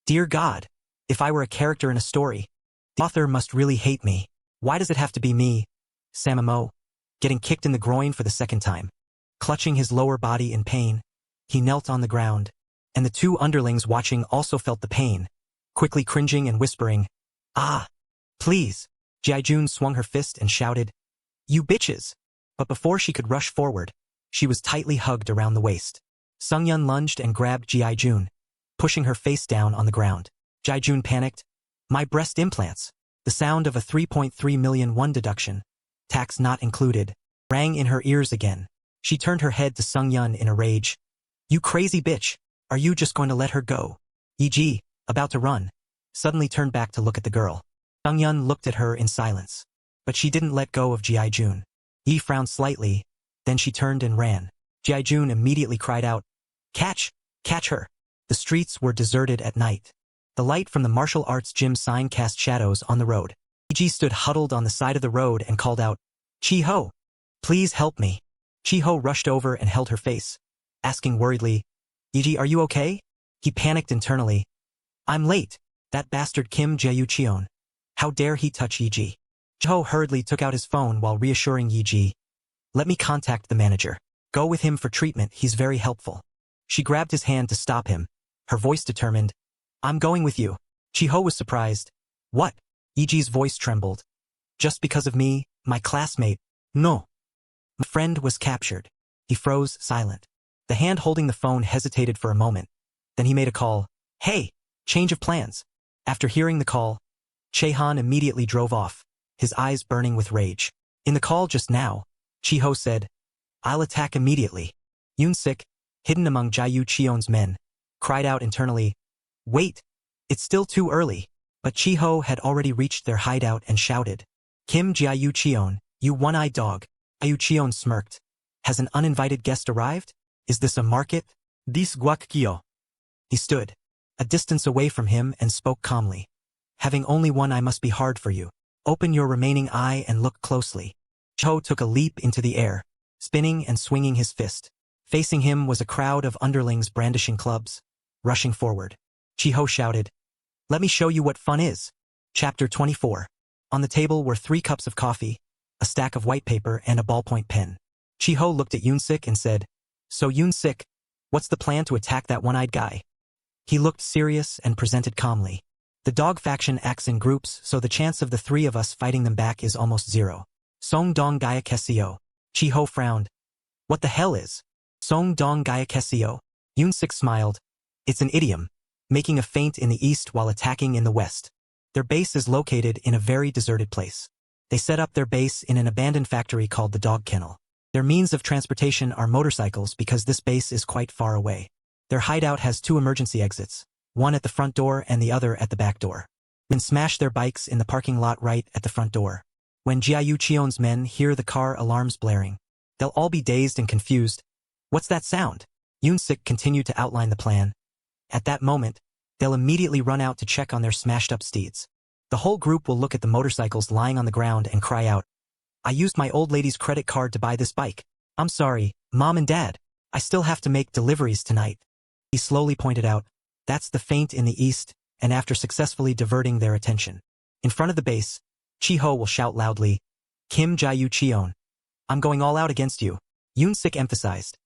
"Dear God, if I were a character in a story, the author must really hate me. Why does it have to be me?" Samamo, getting kicked in the groin for the second time. Clutching his lower body in pain, he knelt on the ground, and the two underlings watching also felt the pain, quickly cringing and whispering, "Ah, please." Jiajun swung her fist and shouted, "You bitches!" But before she could rush forward, she was tightly hugged around the waist. Sungyun lunged and grabbed Jiajun, pushing her face down on the ground. Jiajun panicked. "My breast implants." The sound of a 3.3 million won deduction, tax not included, rang in her ears again. She turned her head to Sungyun in a rage. "You crazy bitch, are you just going to let her go?" Yiji, about to run, suddenly turned back to look at the girl. Sungyun looked at her in silence, but she didn't let go of Jiajun. Yi frowned slightly, then she turned and ran. Jiajun immediately cried out, "Catch! Catch her!" The streets were deserted at night. The light from the martial arts gym sign cast shadows on the road. Yiji stood huddled on the side of the road and called out, "Chi-ho! Please help me." Chi-ho rushed over and held her face, asking worriedly, "Yiji, are you okay?" He panicked internally. "I'm late. That bastard Kim Jae-cheon. How dare he touch Yiji?" Chi-ho hurriedly took out his phone while reassuring Yiji, "Let me contact the manager. Go with him for treatment, he's very helpful." She grabbed his hand to stop him, her voice determined. "I'm going with you." Chi-ho was surprised. "What?" Yiji's voice trembled. "Just because of me, my classmate." "No." "My friend was captured." He froze, silent. The hand holding the phone hesitated for a moment. Then he made a call. "Hey, change of plans." After hearing the call, Chehan immediately drove off, his eyes burning with rage. In the call just now, Chi-ho said, "I'll attack immediately." Yoon-sik, hidden among Jiayu Cheon's men, cried out internally, "Wait, it's still too early." But Chi-ho had already reached their hideout and shouted, "Kim Jiayu Cheon, you one-eyed dog." Jiayu Cheon smirked. "Has an uninvited guest arrived? Is this a market?" "This guak kyo." He stood a distance away from him and spoke calmly. "Having only one eye must be hard for you. Open your remaining eye and look closely." Chi-ho took a leap into the air, spinning and swinging his fist. Facing him was a crowd of underlings brandishing clubs. Rushing forward, Chi-ho shouted, "Let me show you what fun is." Chapter 24. On the table were 3 cups of coffee, a stack of white paper, and a ballpoint pen. Chi-ho looked at Yoon-sik and said, "So Yoon-sik, what's the plan to attack that one-eyed guy?" He looked serious and presented calmly. "The dog faction acts in groups, so the chance of the 3 of us fighting them back is almost 0. Song dong gaya kesio." Chi-ho frowned. "What the hell is Song dong gaya kesio?" Yoon-sik smiled. "It's an idiom, making a feint in the east while attacking in the west. Their base is located in a very deserted place. They set up their base in an abandoned factory called the Dog Kennel. Their means of transportation are motorcycles because this base is quite far away. Their hideout has 2 emergency exits, one at the front door and the other at the back door. Then smash their bikes in the parking lot right at the front door. When Jiayu Cheon's men hear the car alarms blaring, they'll all be dazed and confused. What's that sound? Yoon-sik continued to outline the plan. At that moment, they'll immediately run out to check on their smashed-up steeds. The whole group will look at the motorcycles lying on the ground and cry out, I used my old lady's credit card to buy this bike. I'm sorry, Mom and Dad. I still have to make deliveries tonight. He slowly pointed out, that's the feint in the east, and after successfully diverting their attention. In front of the base, Chiho will shout loudly, Kim Jayu Cheon. I'm going all out against you. Yoon-sik emphasized.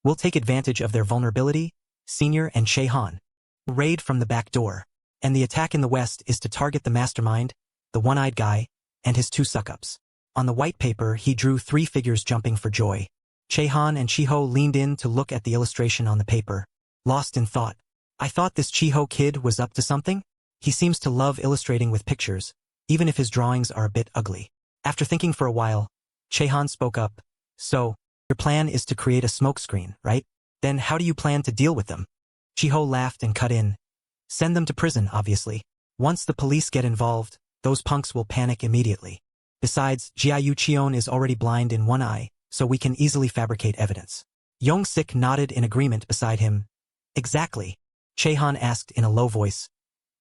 We'll take advantage of their vulnerability, Senior and Chehan. Raid from the back door. And the attack in the west is to target the mastermind, the one-eyed guy, and his two suck-ups. On the white paper he drew 3 figures jumping for joy. Chehan and Chiho leaned in to look at the illustration on the paper, lost in thought. I thought this Chiho kid was up to something? He seems to love illustrating with pictures, even if his drawings are a bit ugly. After thinking for a while, Chehan spoke up. So, your plan is to create a smokescreen, right? Then how do you plan to deal with them? Chiho laughed and cut in. Send them to prison, obviously. Once the police get involved, those punks will panic immediately. Besides, Jiayu Cheon is already blind in one eye, so we can easily fabricate evidence. Young-sik nodded in agreement beside him. Exactly. Chehan asked in a low voice.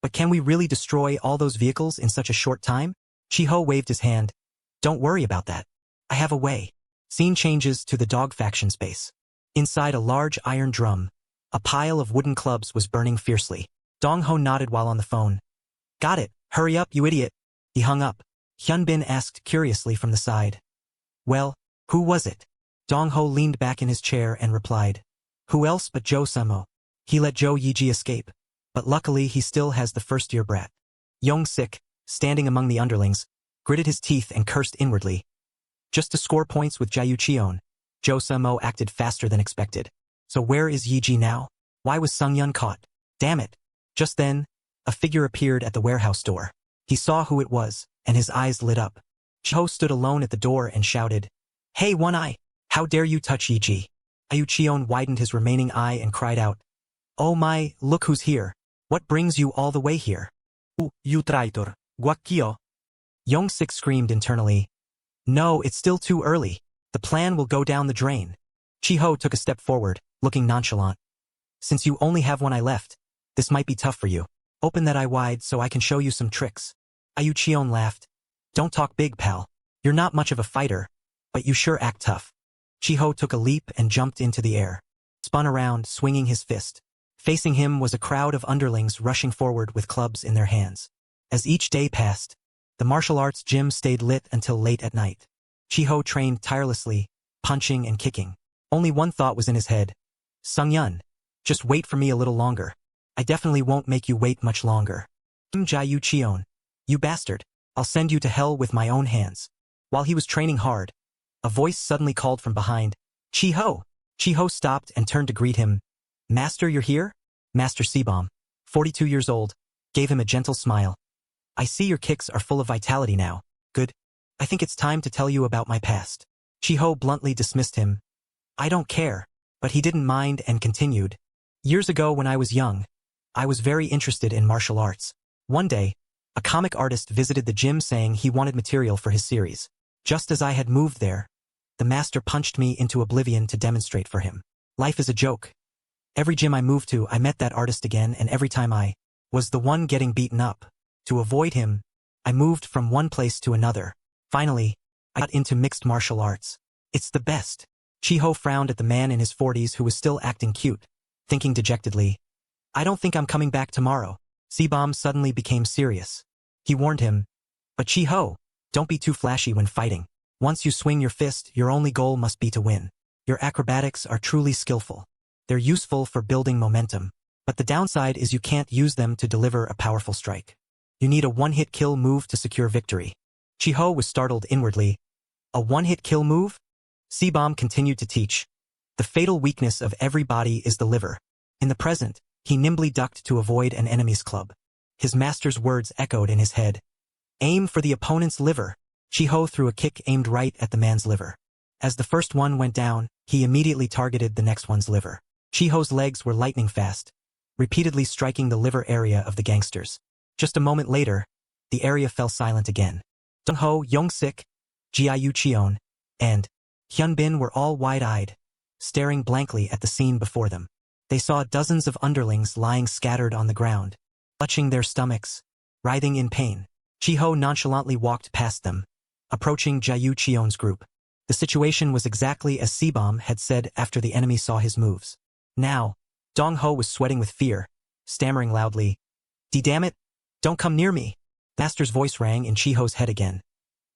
But can we really destroy all those vehicles in such a short time? Chiho waved his hand. Don't worry about that. I have a way. Scene changes to the dog faction's base. Inside a large iron drum, a pile of wooden clubs was burning fiercely. Dong-ho nodded while on the phone. Got it. Hurry up, you idiot. He hung up. Hyunbin asked curiously from the side. Well, who was it? Dong-ho leaned back in his chair and replied. Who else but Jo Sumo? He let Jo Yiji escape, but luckily he still has the first-year brat. Young-sik, standing among the underlings, gritted his teeth and cursed inwardly. Just to score points with Jayu Cheon, Jo Sumo acted faster than expected. So where is Yiji now? Why was Sung-yun caught? Damn it. Just then, a figure appeared at the warehouse door. He saw who it was, and his eyes lit up. Chiho stood alone at the door and shouted, Hey, One Eye! How dare you touch Yiji? Jayu Cheon widened his remaining eye and cried out, Oh my, look who's here. What brings you all the way here? You traitor, guakkyo. Young-sik screamed internally. No, it's still too early. The plan will go down the drain. Chiho took a step forward, looking nonchalant. Since you only have one eye left, this might be tough for you. Open that eye wide so I can show you some tricks. Jayu Cheon laughed. Don't talk big, pal. You're not much of a fighter, but you sure act tough. Chiho took a leap and jumped into the air. Spun around, swinging his fist. Facing him was a crowd of underlings rushing forward with clubs in their hands. As each day passed, the martial arts gym stayed lit until late at night. Chiho trained tirelessly, punching and kicking. Only one thought was in his head. Sung-yun, just wait for me a little longer. I definitely won't make you wait much longer. Kim Jayu Cheon, you bastard. I'll send you to hell with my own hands. While he was training hard, a voice suddenly called from behind. Chiho! Chiho stopped and turned to greet him. Master, you're here? Master Sebom, 42 years old, gave him a gentle smile. I see your kicks are full of vitality now. Good. I think it's time to tell you about my past. Chiho bluntly dismissed him. I don't care. But he didn't mind and continued. Years ago when I was young, I was very interested in martial arts. One day, a comic artist visited the gym saying he wanted material for his series. Just as I had moved there, the master punched me into oblivion to demonstrate for him. Life is a joke. Every gym I moved to, I met that artist again, and every time I was the one getting beaten up. To avoid him, I moved from one place to another. Finally, I got into mixed martial arts. It's the best. Chiho frowned at the man in his 40s who was still acting cute, thinking dejectedly. I don't think I'm coming back tomorrow. Sebom suddenly became serious. He warned him. But Chiho, don't be too flashy when fighting. Once you swing your fist, your only goal must be to win. Your acrobatics are truly skillful. They're useful for building momentum. But the downside is you can't use them to deliver a powerful strike. You need a one-hit kill move to secure victory. Chiho was startled inwardly. A one-hit kill move? Sebom continued to teach. The fatal weakness of every body is the liver. In the present, he nimbly ducked to avoid an enemy's club. His master's words echoed in his head. Aim for the opponent's liver. Chiho threw a kick aimed right at the man's liver. As the first one went down, he immediately targeted the next one's liver. Chiho's legs were lightning fast, repeatedly striking the liver area of the gangsters. Just a moment later, the area fell silent again. Dong-ho, Young-sik, Jiayu Cheon, and Hyunbin were all wide-eyed, staring blankly at the scene before them. They saw dozens of underlings lying scattered on the ground, clutching their stomachs, writhing in pain. Chiho nonchalantly walked past them, approaching Jiayu Chion's group. The situation was exactly as Sibam had said after the enemy saw his moves. Now, Dong Ho was sweating with fear, stammering loudly, Damn it! Don't come near me! The master's voice rang in Chiho's head again.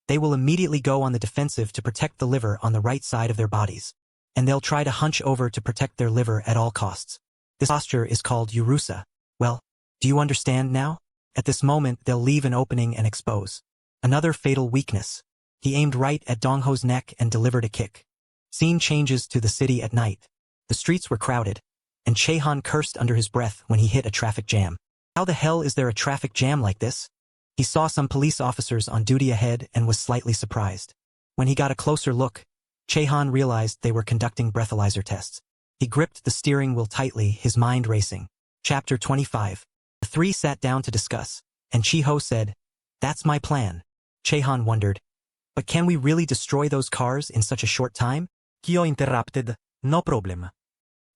They will immediately go on the defensive to protect the liver on the right side of their bodies. And they'll try to hunch over to protect their liver at all costs. This posture is called Urusa. Well, do you understand now? At this moment they'll leave an opening and expose. Another fatal weakness. He aimed right at Dong Ho's neck and delivered a kick. Scene changes to the city at night. The streets were crowded, and Chehan cursed under his breath when he hit a traffic jam. How the hell is there a traffic jam like this? He saw some police officers on duty ahead and was slightly surprised. When he got a closer look, Chehan realized they were conducting breathalyzer tests. He gripped the steering wheel tightly, his mind racing. Chapter 25. The three sat down to discuss, and Chiho said, That's my plan. Chehan wondered, But can we really destroy those cars in such a short time? Kyo interrupted, No problem.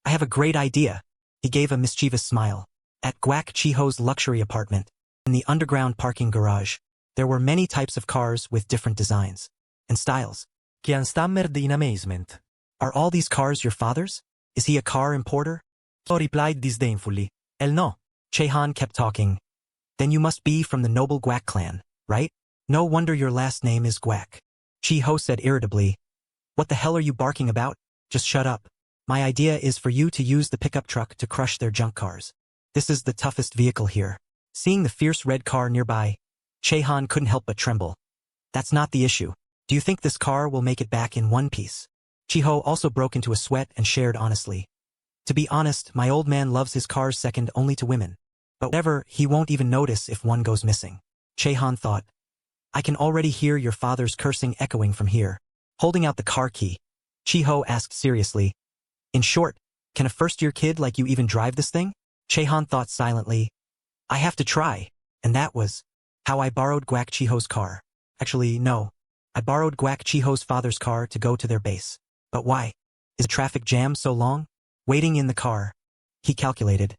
I have a great idea. He gave a mischievous smile. At Guak Chiho's luxury apartment, in the underground parking garage, there were many types of cars with different designs and styles. Kian stammered in amazement. Are all these cars your father's? Is he a car importer? Kyo replied disdainfully, El no. Chehan kept talking. Then you must be from the noble Guak clan, right? No wonder your last name is Guak. Chiho said irritably. What the hell are you barking about? Just shut up. My idea is for you to use the pickup truck to crush their junk cars. This is the toughest vehicle here. Seeing the fierce red car nearby, Chehan couldn't help but tremble. That's not the issue. Do you think this car will make it back in one piece? Chiho also broke into a sweat and shared honestly. To be honest, my old man loves his cars second only to women. But whatever, he won't even notice if one goes missing. Chehan thought. I can already hear your father's cursing echoing from here. Holding out the car key, Chiho asked seriously. In short, can a first-year kid like you even drive this thing? Chehan thought silently. I have to try. And that was how I borrowed Guak Chiho's car. Actually, no. I borrowed Guak Chiho's father's car to go to their base. But why? Is the traffic jam so long? Waiting in the car, he calculated.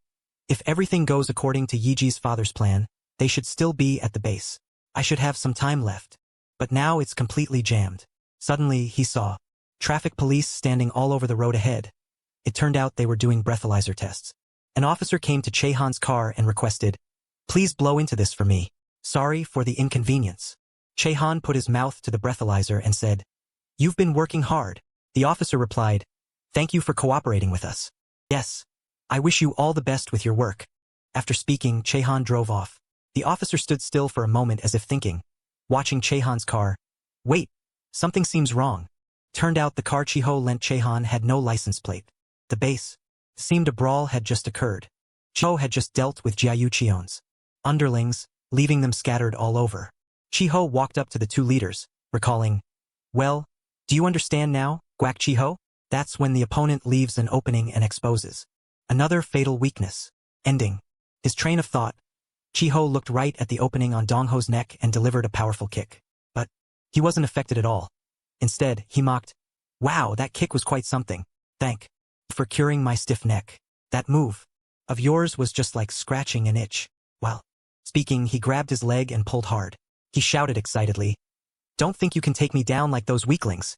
If everything goes according to Yiji's father's plan, they should still be at the base. I should have some time left. But now it's completely jammed. Suddenly, he saw traffic police standing all over the road ahead. It turned out they were doing breathalyzer tests. An officer came to Chehan's car and requested, Please blow into this for me. Sorry for the inconvenience. Chehan put his mouth to the breathalyzer and said, You've been working hard. The officer replied, Thank you for cooperating with us. Yes. I wish you all the best with your work. After speaking, Chehan drove off. The officer stood still for a moment as if thinking, watching Chehan's car. Wait, something seems wrong. Turned out the car Chiho lent Chehan had no license plate. The base. Seemed a brawl had just occurred. Chiho had just dealt with Jiayu Chion's underlings, leaving them scattered all over. Chiho walked up to the two leaders, recalling, Well, do you understand now, Guak Chiho? That's when the opponent leaves an opening and exposes another fatal weakness. Ending his train of thought, Chiho looked right at the opening on Dong Ho's neck and delivered a powerful kick. But he wasn't affected at all. Instead, he mocked, Wow, that kick was quite something. Thank you for curing my stiff neck. That move of yours was just like scratching an itch. While speaking, he grabbed his leg and pulled hard. He shouted excitedly, Don't think you can take me down like those weaklings.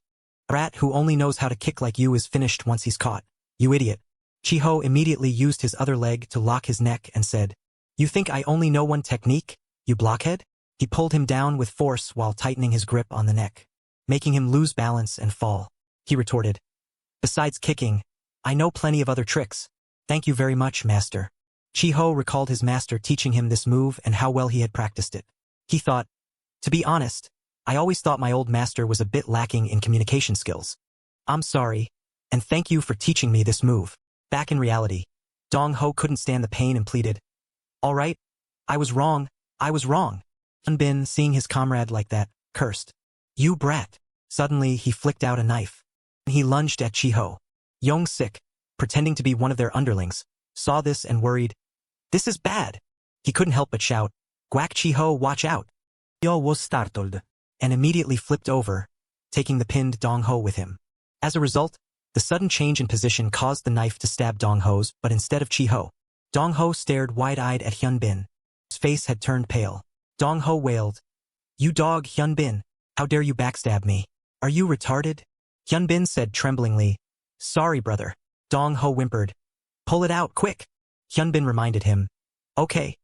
A rat who only knows how to kick like you is finished once he's caught. You idiot. Chiho immediately used his other leg to lock his neck and said, You think I only know one technique, you blockhead? He pulled him down with force while tightening his grip on the neck, making him lose balance and fall. He retorted, Besides kicking, I know plenty of other tricks. Thank you very much, master. Chiho recalled his master teaching him this move and how well he had practiced it. He thought, To be honest, I always thought my old master was a bit lacking in communication skills. I'm sorry, and thank you for teaching me this move. Back in reality, Dong Ho couldn't stand the pain and pleaded, All right, I was wrong. Bin, seeing his comrade like that, cursed. You brat. Suddenly, he flicked out a knife. And he lunged at Chiho. Yong Sik, pretending to be one of their underlings, saw this and worried, This is bad. He couldn't help but shout, Guak Chiho, watch out. Yo was startled, and immediately flipped over, taking the pinned Dong Ho with him. As a result, the sudden change in position caused the knife to stab Dong Ho's, but instead of Chiho, Dong Ho stared wide-eyed at Hyun Bin. His face had turned pale. Dong Ho wailed, You dog, Hyun Bin. How dare you backstab me? Are you retarded? Hyunbin said tremblingly. Sorry, brother. Dong-ho whimpered. Pull it out, quick. Hyunbin reminded him. Okay.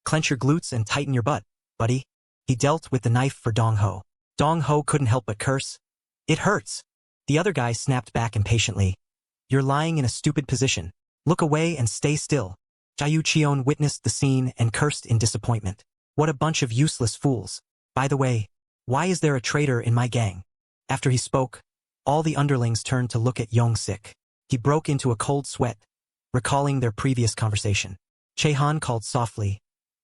Clench your glutes and tighten your butt, buddy. He dealt with the knife for Dong-ho. Dong-ho couldn't help but curse. It hurts. The other guy snapped back impatiently. You're lying in a stupid position. Look away and stay still. Jayu Cheon witnessed the scene and cursed in disappointment. What a bunch of useless fools. By the way, why is there a traitor in my gang? After he spoke, all the underlings turned to look at Young-sik. He broke into a cold sweat, recalling their previous conversation. Chehan called softly.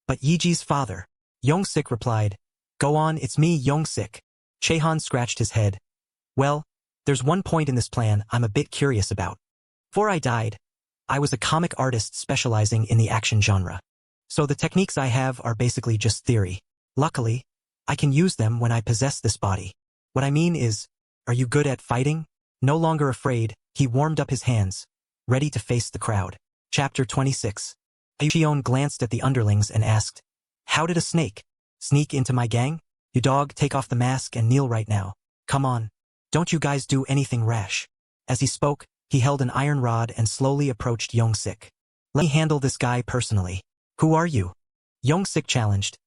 But Yiji's father. Young-sik replied. Go on, it's me, Young-sik. Chehan scratched his head. Well, there's one point in this plan I'm a bit curious about. Before I died, I was a comic artist specializing in the action genre. So the techniques I have are basically just theory. Luckily, I can use them when I possess this body. What I mean is, are you good at fighting? No longer afraid, he warmed up his hands, ready to face the crowd. Chapter 26. Cheon glanced at the underlings and asked, How did a snake sneak into my gang? You dog, take off the mask and kneel right now. Come on. Don't you guys do anything rash. As he spoke, he held an iron rod and slowly approached Young-sik. Let me handle this guy personally. Who are you? Young-sik challenged.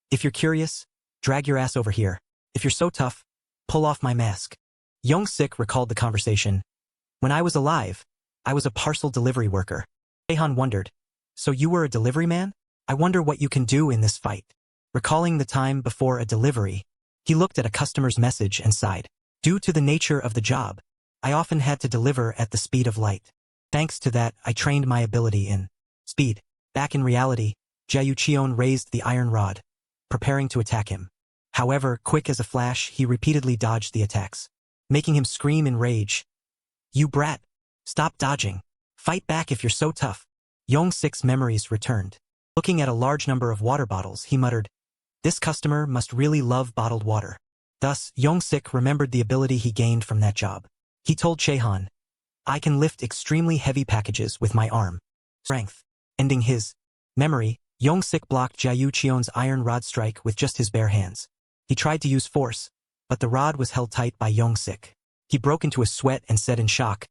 If you're curious, drag your ass over here. If you're so tough, pull off my mask. Young-sik recalled the conversation. When I was alive, I was a parcel delivery worker. Jaehan wondered. So you were a delivery man? I wonder what you can do in this fight. Recalling the time before a delivery, he looked at a customer's message and sighed. Due to the nature of the job, I often had to deliver at the speed of light. Thanks to that, I trained my ability in speed. Back in reality, Jayu Cheon raised the iron rod, preparing to attack him. However, quick as a flash, he repeatedly dodged the attacks, making him scream in rage. You brat! Stop dodging. Fight back if you're so tough. Young-sik's memories returned. Looking at a large number of water bottles, he muttered, This customer must really love bottled water. Thus, Young-sik remembered the ability he gained from that job. He told Chehan, I can lift extremely heavy packages with my arm. Strength. Ending his memory, Young-sik blocked Jayu Cheon's iron rod strike with just his bare hands. He tried to use force, but the rod was held tight by Young-sik. He broke into a sweat and said in shock,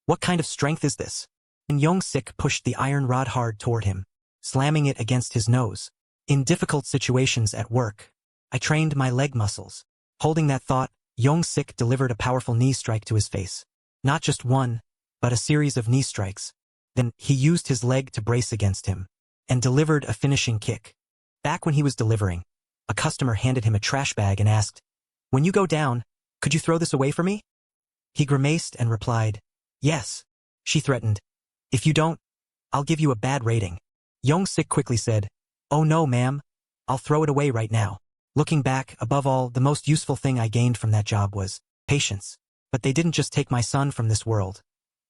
What kind of strength is this? And Young-sik pushed the iron rod hard toward him, slamming it against his nose. In difficult situations at work, I trained my leg muscles. Holding that thought, Young-sik delivered a powerful knee strike to his face. Not just one, but a series of knee strikes. Then, he used his leg to brace against him, and delivered a finishing kick. Back when he was delivering, a customer handed him a trash bag and asked, When you go down, could you throw this away for me? He grimaced and replied, Yes. She threatened, If you don't, I'll give you a bad rating. Young-sik quickly said, Oh no, ma'am. I'll throw it away right now. Looking back, above all, the most useful thing I gained from that job was patience. But they didn't just take my son from this world.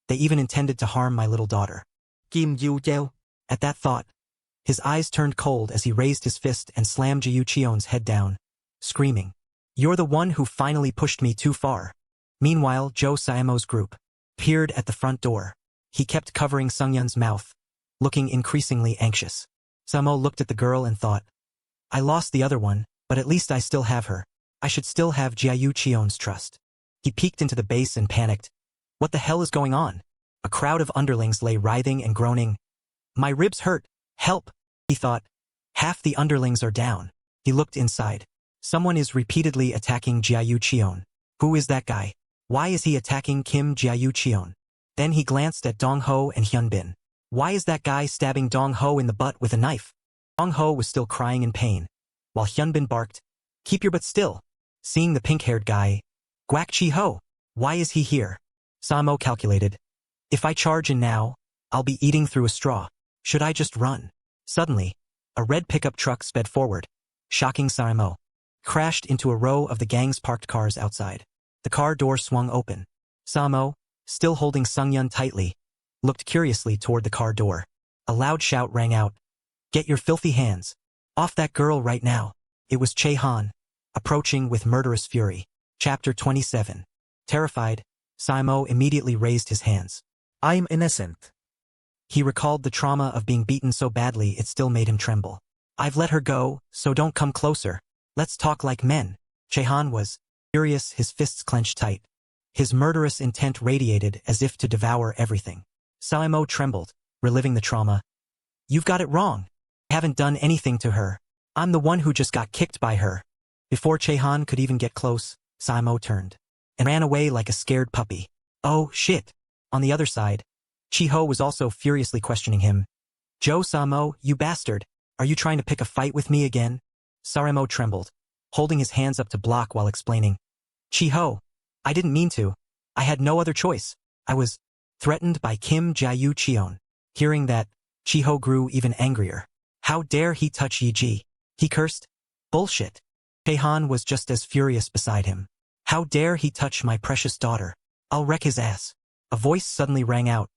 They even intended to harm my little daughter. Kim Yu-jeo. At that thought, his eyes turned cold as he raised his fist and slammed Jayu Cheon's head down, screaming, You're the one who finally pushed me too far. Meanwhile, Jo Saemo's group appeared at the front door. He kept covering Sungyun's mouth, looking increasingly anxious. Saemo looked at the girl and thought, I lost the other one, but at least I still have her. I should still have Jayu Cheon's trust. He peeked into the base and panicked. What the hell is going on? A crowd of underlings lay writhing and groaning. My ribs hurt. Help! He thought. Half the underlings are down. He looked inside. Someone is repeatedly attacking Jayu Cheon. Who is that guy? Why is he attacking Kim Jayu Cheon? Then he glanced at Dong-ho and Hyunbin. Why is that guy stabbing Dong-ho in the butt with a knife? Dong-ho was still crying in pain, while Hyunbin barked, Keep your butt still. Seeing the pink-haired guy, Guak Chi-ho, why is he here? Saemo calculated. If I charge in now, I'll be eating through a straw. Should I just run? Suddenly, a red pickup truck sped forward, shocking Saemo. Crashed into a row of the gang's parked cars outside. The car door swung open. Saemo, still holding Sungyun tightly, looked curiously toward the car door. A loud shout rang out. Get your filthy hands off that girl right now. It was Chehan, approaching with murderous fury. Chapter 27. Terrified, Saemo immediately raised his hands. I'm innocent. He recalled the trauma of being beaten so badly it still made him tremble. I've let her go, so don't come closer. Let's talk like men. Chehan was Furious, his fists clenched tight. His murderous intent radiated as if to devour everything. Saimo trembled, reliving the trauma. You've got it wrong. I haven't done anything to her. I'm the one who just got kicked by her. Before Chehan could even get close, Saimo turned and ran away like a scared puppy. Oh, shit. On the other side, Chiho was also furiously questioning him. Joe Saimo, you bastard. Are you trying to pick a fight with me again? Saimo trembled, holding his hands up to block while explaining. Chiho, I didn't mean to. I had no other choice. I was threatened by Kim Jae Cheon. Hearing that, Chiho grew even angrier. How dare he touch Yi-ji? He cursed. Bullshit. Chehan was just as furious beside him. How dare he touch my precious daughter? I'll wreck his ass. A voice suddenly rang out.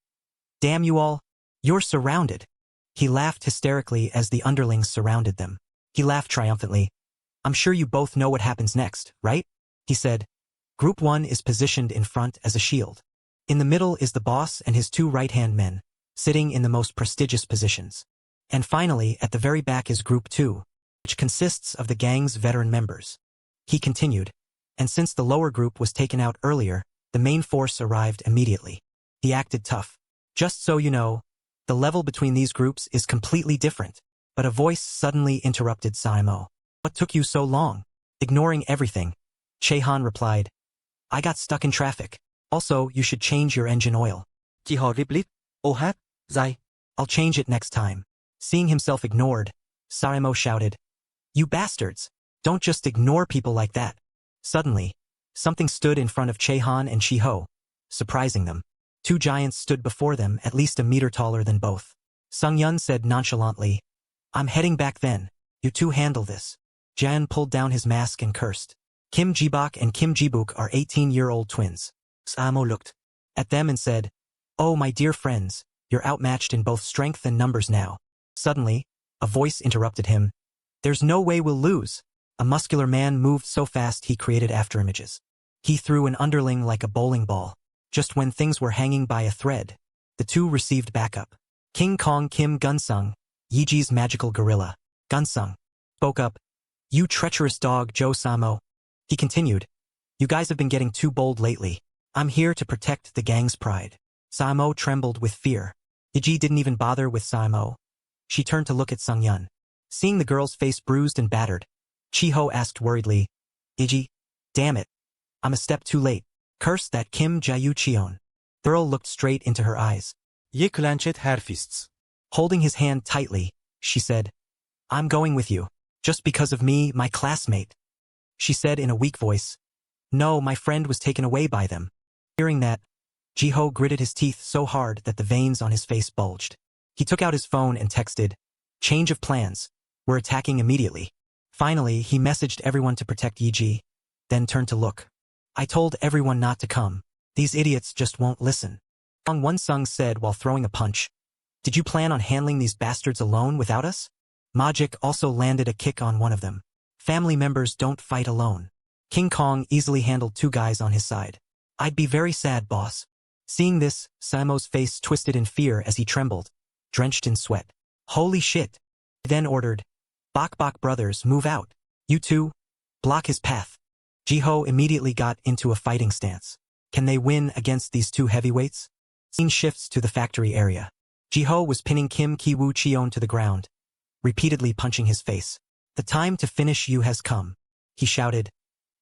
Damn you all. You're surrounded. He laughed hysterically as the underlings surrounded them. He laughed triumphantly. I'm sure you both know what happens next, right? He said. Group 1 is positioned in front as a shield. In the middle is the boss and his 2 right-hand men, sitting in the most prestigious positions. And finally, at the very back is Group 2, which consists of the gang's veteran members. He continued, and since the lower group was taken out earlier, the main force arrived immediately. He acted tough. Just so you know, the level between these groups is completely different. But a voice suddenly interrupted Saimo. What took you so long? Ignoring everything, Chehan replied. I got stuck in traffic. Also, you should change your engine oil. Chiho riplit. Oh, Zai. I'll change it next time. Seeing himself ignored, Saimo shouted. You bastards! Don't just ignore people like that. Suddenly, something stood in front of Chehan and Chiho, surprising them. 2 giants stood before them, at least a meter taller than both. Sungyun said nonchalantly, I'm heading back then. You 2 handle this. Jan pulled down his mask and cursed. Kim Jibok and Kim Jibuk are 18-year-old twins. Saimo looked at them and said, Oh, my dear friends, you're outmatched in both strength and numbers now. Suddenly, a voice interrupted him. There's no way we'll lose. A muscular man moved so fast he created afterimages. He threw an underling like a bowling ball. Just when things were hanging by a thread, the 2 received backup. King Kong Kim Gunsung, Yiji's magical gorilla, Gunsung, spoke up. You treacherous dog, Joe Samo. He continued. You guys have been getting too bold lately. I'm here to protect the gang's pride. Samo trembled with fear. Yiji didn't even bother with Samo. She turned to look at Sungyun. Seeing the girl's face bruised and battered, Chiho asked worriedly, Yiji, damn it. I'm a step too late. Curse that Kim Jae Cheon. The girl looked straight into her eyes. Ye clenched her fists. Holding his hand tightly, she said, I'm going with you. Just because of me, my classmate. She said in a weak voice. No, my friend was taken away by them. Hearing that, Jiho gritted his teeth so hard that the veins on his face bulged. He took out his phone and texted, Change of plans. We're attacking immediately. Finally, he messaged everyone to protect Yiji, then turned to look. I told everyone not to come. These idiots just won't listen. Kong Won-sung said while throwing a punch. Did you plan on handling these bastards alone without us? Majik also landed a kick on one of them. Family members don't fight alone. King Kong easily handled 2 guys on his side. I'd be very sad, boss. Seeing this, Samo's face twisted in fear as he trembled, drenched in sweat. Holy shit. He then ordered, Bok Bok brothers, move out. You 2, block his path. Jiho immediately got into a fighting stance. Can they win against these 2 heavyweights? Scene shifts to the factory area. Jiho was pinning Kim Ki-woo Cheon to the ground, repeatedly punching his face. The time to finish you has come. He shouted.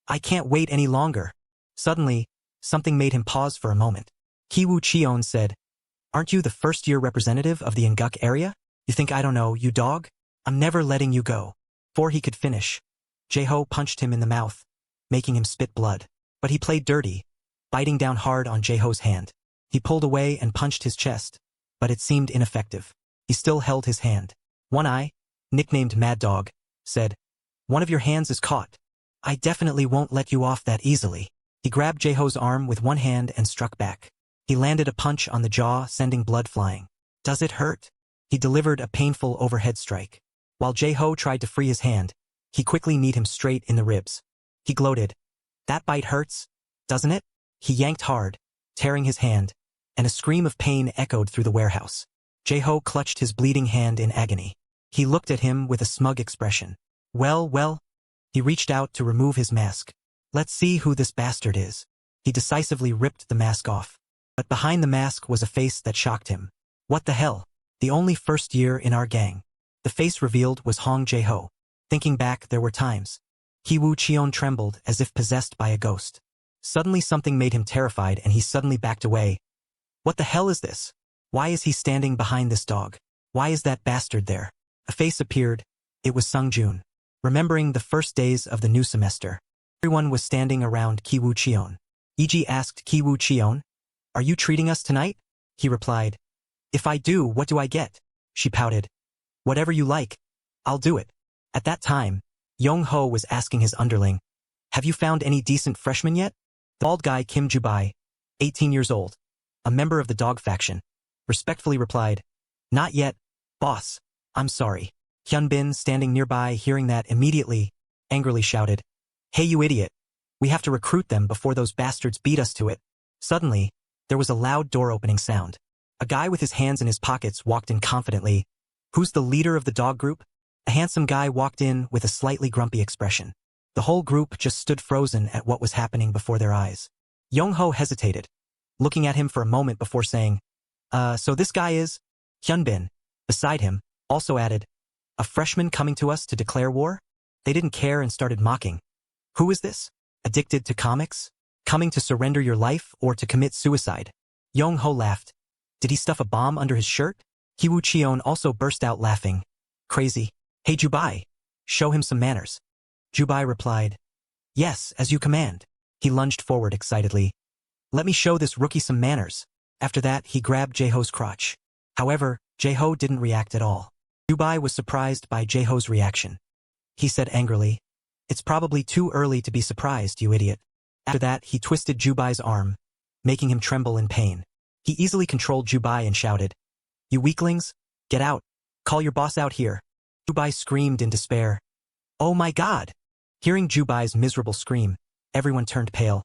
I can't wait any longer. Suddenly, something made him pause for a moment. Ki-woo Cheon said, Aren't you the first-year representative of the Nguk area? You think I don't know, you dog? I'm never letting you go. Before he could finish, Jaeho punched him in the mouth, making him spit blood. But he played dirty, biting down hard on Jaeho's hand. He pulled away and punched his chest, but it seemed ineffective. He still held his hand. One Eye, nicknamed Mad Dog, said, One of your hands is caught. I definitely won't let you off that easily. He grabbed Jaeho's arm with one hand and struck back. He landed a punch on the jaw, sending blood flying. Does it hurt? He delivered a painful overhead strike. While Jaeho tried to free his hand, he quickly kneed him straight in the ribs. He gloated. That bite hurts, doesn't it? He yanked hard, tearing his hand, and a scream of pain echoed through the warehouse. Jaeho clutched his bleeding hand in agony. He looked at him with a smug expression. Well, he reached out to remove his mask. Let's see who this bastard is. He decisively ripped the mask off. But behind the mask was a face that shocked him. What the hell? The only first year in our gang. The face revealed was Hong Jae-ho. Thinking back, there were times. Ki-woo Cheon trembled as if possessed by a ghost. Suddenly something made him terrified and he suddenly backed away. What the hell is this? Why is he standing behind this dog? Why is that bastard there? A face appeared. It was Sung-joon. Remembering the first days of the new semester, everyone was standing around Ki-woo Cheon. Iji asked Ki-woo Cheon, "Are you treating us tonight?" He replied, "If I do, what do I get?" She pouted. "Whatever you like. I'll do it." At that time, Yong-ho was asking his underling, "Have you found any decent freshmen yet?" The bald guy Kim Ju-bai, 18 years old, a member of the dog faction, respectfully replied, "Not yet, boss. I'm sorry." Hyun-bin, standing nearby, hearing that immediately, angrily shouted, "Hey you idiot. We have to recruit them before those bastards beat us to it." Suddenly, there was a loud door-opening sound. A guy with his hands in his pockets walked in confidently. "Who's the leader of the dog group?" A handsome guy walked in with a slightly grumpy expression. The whole group just stood frozen at what was happening before their eyes. Yong-ho hesitated, looking at him for a moment before saying, So this guy is?" Hyun-bin, beside him, also added, "A freshman coming to us to declare war?" They didn't care and started mocking. "Who is this? Addicted to comics? Coming to surrender your life or to commit suicide?" Yong-ho laughed. "Did he stuff a bomb under his shirt?" Ki-woo Cheon also burst out laughing. "Crazy. Hey Ju-bai, show him some manners." Ju-bai replied, "Yes, as you command." He lunged forward excitedly. "Let me show this rookie some manners." After that, he grabbed Jae-ho's crotch. However, Jae-ho didn't react at all. Ju-bai was surprised by Jae-ho's reaction. He said angrily, "It's probably too early to be surprised, you idiot." After that, he twisted Ju-bai's arm, making him tremble in pain. He easily controlled Ju-bai and shouted, "You weaklings, get out. Call your boss out here." Ju-bai screamed in despair. "Oh my god!" Hearing Ju-bai's miserable scream, everyone turned pale.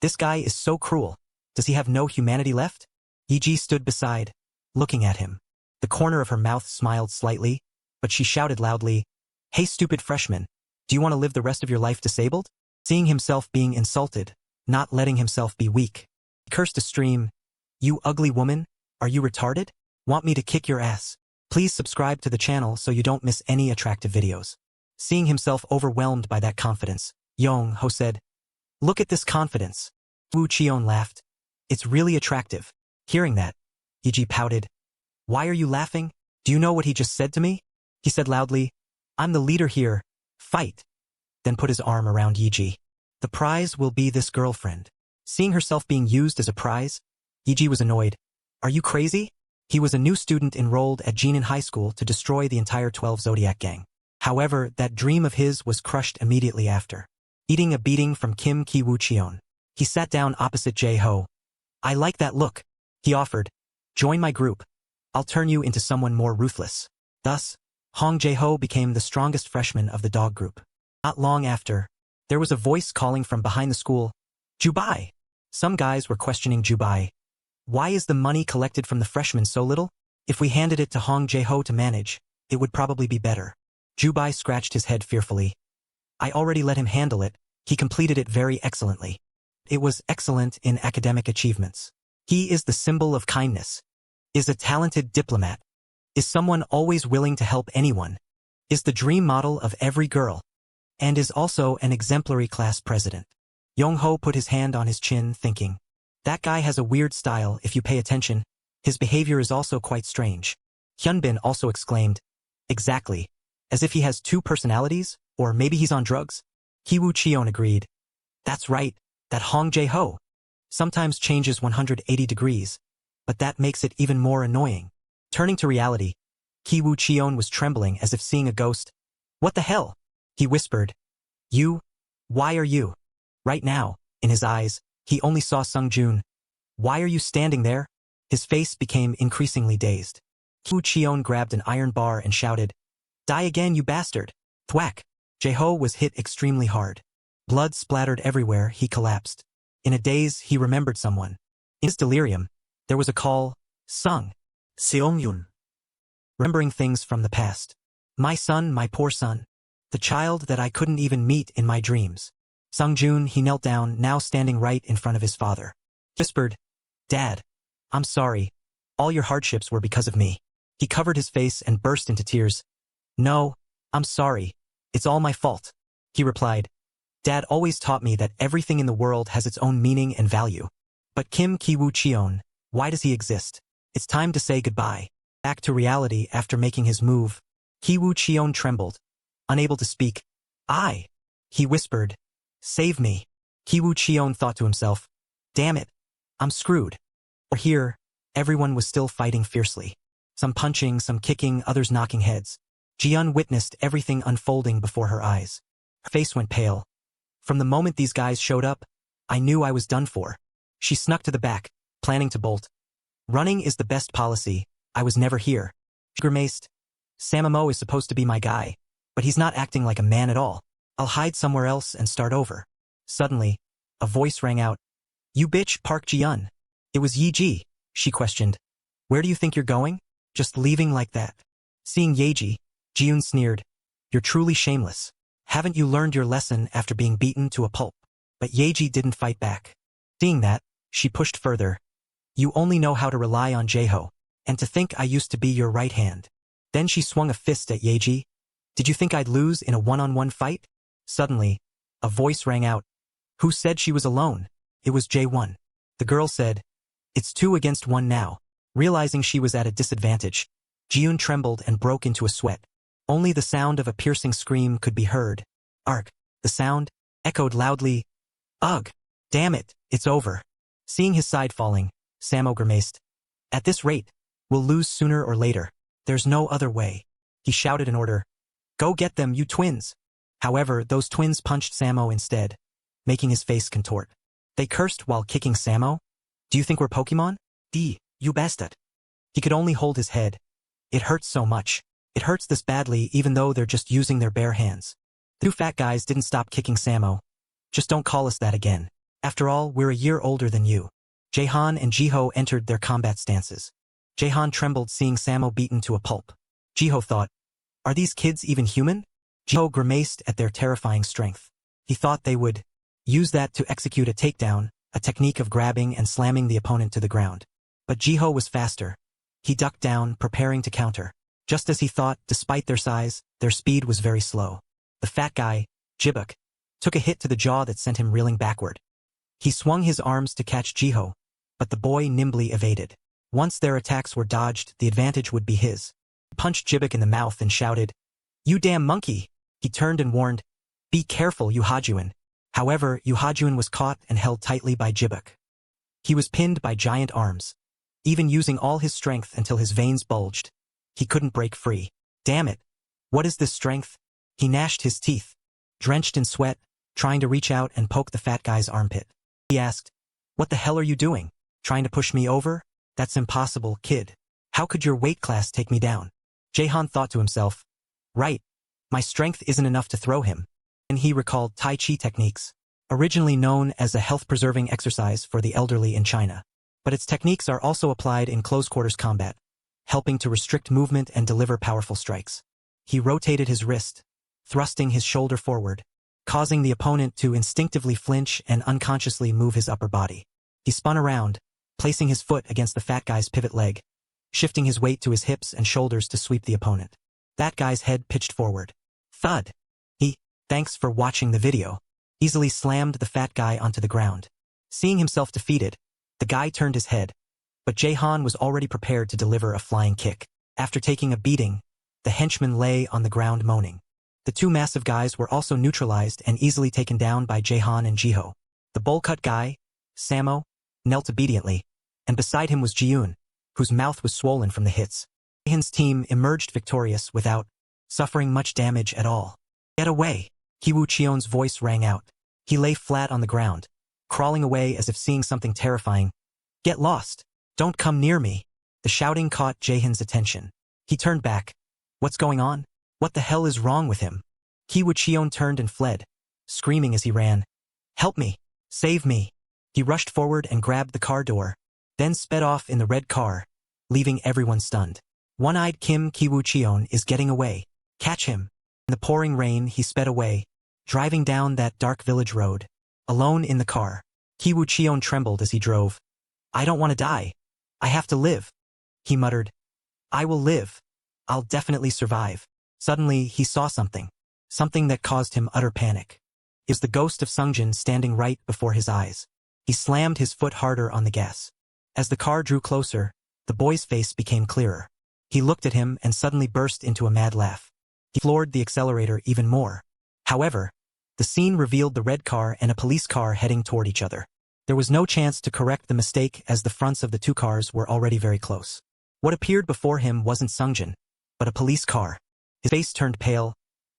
This guy is so cruel. Does he have no humanity left? Yi-ji stood beside, looking at him. The corner of her mouth smiled slightly, but she shouted loudly, "Hey stupid freshman, do you want to live the rest of your life disabled?" Seeing himself being insulted, not letting himself be weak, he cursed a stream. "You ugly woman, are you retarded? Want me to kick your ass? Please subscribe to the channel so you don't miss any attractive videos." Seeing himself overwhelmed by that confidence, Yong-ho said, "Look at this confidence." Woo Cheon laughed. "It's really attractive." Hearing that, Yi-ji pouted. "Why are you laughing? Do you know what he just said to me?" He said loudly, "I'm the leader here. Fight." Then put his arm around Yi-ji. "The prize will be this girlfriend." Seeing herself being used as a prize, Yi-ji was annoyed. "Are you crazy?" He was a new student enrolled at Jinan High School to destroy the entire 12 Zodiac gang. However, that dream of his was crushed immediately after. Eating a beating from Kim Ki-woo Cheon, he sat down opposite Jae-ho. "I like that look," he offered. "Join my group. I'll turn you into someone more ruthless." Thus, Hong Jae-ho became the strongest freshman of the dog group. Not long after, there was a voice calling from behind the school, "Ju-bai." Some guys were questioning Ju-bai. "Why is the money collected from the freshmen so little? If we handed it to Hong Jae-ho to manage, it would probably be better." Ju-bai scratched his head fearfully. "I already let him handle it. He completed it very excellently. It was excellent in academic achievements. He is the symbol of kindness. Is a talented diplomat. Is someone always willing to help anyone. Is the dream model of every girl. And is also an exemplary class president." Yong-ho put his hand on his chin, thinking, "That guy has a weird style if you pay attention. His behavior is also quite strange." Hyun-bin also exclaimed, "Exactly. As if he has two personalities, or maybe he's on drugs." Ki-woo Cheon agreed. "That's right, that Hong Jae-ho sometimes changes 180 degrees, but that makes it even more annoying." Turning to reality, Ki-woo Cheon was trembling as if seeing a ghost. "What the hell?" he whispered. "You? Why are you?" Right now, in his eyes, he only saw Sung-joon. "Why are you standing there?" His face became increasingly dazed. Ki-woo Cheon grabbed an iron bar and shouted, "Die again, you bastard!" Thwack! Jae-ho was hit extremely hard. Blood splattered everywhere. He collapsed. In a daze, he remembered someone. In his delirium, there was a call, "Sung." Seong-yun. Remembering things from the past. "My son, my poor son. The child that I couldn't even meet in my dreams." Sungjun, he knelt down, now standing right in front of his father. Whispered, "Dad, I'm sorry. All your hardships were because of me." He covered his face and burst into tears. "No, I'm sorry. It's all my fault," he replied. "Dad always taught me that everything in the world has its own meaning and value. But Kim Ki-woo Cheon, why does he exist? It's time to say goodbye." Back to reality after making his move, Ki-woo Cheon trembled, unable to speak. He whispered, "Save me." Ki-woo Cheon thought to himself, "Damn it, I'm screwed." Here, everyone was still fighting fiercely. Some punching, some kicking, others knocking heads. Ji-yeon witnessed everything unfolding before her eyes. Her face went pale. "From the moment these guys showed up, I knew I was done for." She snuck to the back, planning to bolt. "Running is the best policy. I was never here." She grimaced. "Samamo is supposed to be my guy, but he's not acting like a man at all. I'll hide somewhere else and start over." Suddenly, a voice rang out. "You bitch, Park Ji-yeon." It was Yi-ji. She questioned, "Where do you think you're going? Just leaving like that?" Seeing Yeji, Ji-yeon sneered, "You're truly shameless. Haven't you learned your lesson after being beaten to a pulp?" But Yeji didn't fight back. Seeing that, she pushed further. "You only know how to rely on Jaeho, and to think I used to be your right hand." Then she swung a fist at Yeji. "Did you think I'd lose in a one-on-one fight?" Suddenly, a voice rang out. Who said she was alone? It was Jae-won. The girl said, "It's 2 against 1 now." Realizing she was at a disadvantage, Ji-yeon trembled and broke into a sweat. Only the sound of a piercing scream could be heard. Arg! The sound echoed loudly. "Ugh! Damn it, it's over." Seeing his side falling, Samo grimaced. "At this rate, we'll lose sooner or later. There's no other way." He shouted an order. "Go get them, you twins." However, those twins punched Samo instead, making his face contort. They cursed while kicking Samo. "Do you think we're Pokemon? You bastard." He could only hold his head. "It hurts so much. It hurts this badly even though they're just using their bare hands." The 2 fat guys didn't stop kicking Samo. "Just don't call us that again. After all, we're a year older than you." Jaehan and Jiho entered their combat stances. Jaehan trembled seeing Samo beaten to a pulp. Jiho thought, "Are these kids even human?" Jiho grimaced at their terrifying strength. He thought they would use that to execute a takedown, a technique of grabbing and slamming the opponent to the ground. But Jiho was faster. He ducked down, preparing to counter. Just as he thought, despite their size, their speed was very slow. The fat guy, Jibuk, took a hit to the jaw that sent him reeling backward. He swung his arms to catch Jiho, but the boy nimbly evaded. Once their attacks were dodged, the advantage would be his. He punched Jibuk in the mouth and shouted, "You damn monkey!" He turned and warned, "Be careful, Yu Hajuan." However, Yu Hajuan was caught and held tightly by Jibuk. He was pinned by giant arms. Even using all his strength until his veins bulged, he couldn't break free. "Damn it! What is this strength?" He gnashed his teeth, drenched in sweat, trying to reach out and poke the fat guy's armpit. He asked, "What the hell are you doing? Trying to push me over? That's impossible, kid. How could your weight class take me down?" Jaehan thought to himself, "Right, my strength isn't enough to throw him." And he recalled Tai Chi techniques, originally known as a health-preserving exercise for the elderly in China. But its techniques are also applied in close-quarters combat, helping to restrict movement and deliver powerful strikes. He rotated his wrist, thrusting his shoulder forward, causing the opponent to instinctively flinch and unconsciously move his upper body. He spun around, placing his foot against the fat guy's pivot leg, shifting his weight to his hips and shoulders to sweep the opponent. That guy's head pitched forward. Thud! Thanks for watching the video. Easily slammed the fat guy onto the ground. Seeing himself defeated, the guy turned his head, but Jaehan was already prepared to deliver a flying kick. After taking a beating, the henchman lay on the ground moaning. The 2 massive guys were also neutralized and easily taken down by Jaehan and Jiho. The bowl-cut guy, Samo, knelt obediently, and beside him was Ji-yeon, whose mouth was swollen from the hits. Jaehan's team emerged victorious without suffering much damage at all. "Get away!" Ki-woo Cheon's voice rang out. He lay flat on the ground, crawling away as if seeing something terrifying. "Get lost! Don't come near me!" The shouting caught Jaehan's attention. He turned back. "What's going on? What the hell is wrong with him?" Ki-woo Cheon turned and fled, screaming as he ran. "Help me! Save me!" He rushed forward and grabbed the car door, then sped off in the red car, leaving everyone stunned. One-eyed Kim Ki-woo Cheon is getting away. Catch him! In the pouring rain, he sped away, driving down that dark village road, alone in the car. Ki Woo-cheon trembled as he drove. I don't want to die. I have to live. He muttered. I will live. I'll definitely survive. Suddenly, he saw something. Something that caused him utter panic. It was the ghost of Sungjin standing right before his eyes. He slammed his foot harder on the gas. As the car drew closer, the boy's face became clearer. He looked at him and suddenly burst into a mad laugh. He floored the accelerator even more. However, the scene revealed the red car and a police car heading toward each other. There was no chance to correct the mistake as the fronts of the two cars were already very close. What appeared before him wasn't Sungjin, but a police car. His face turned pale.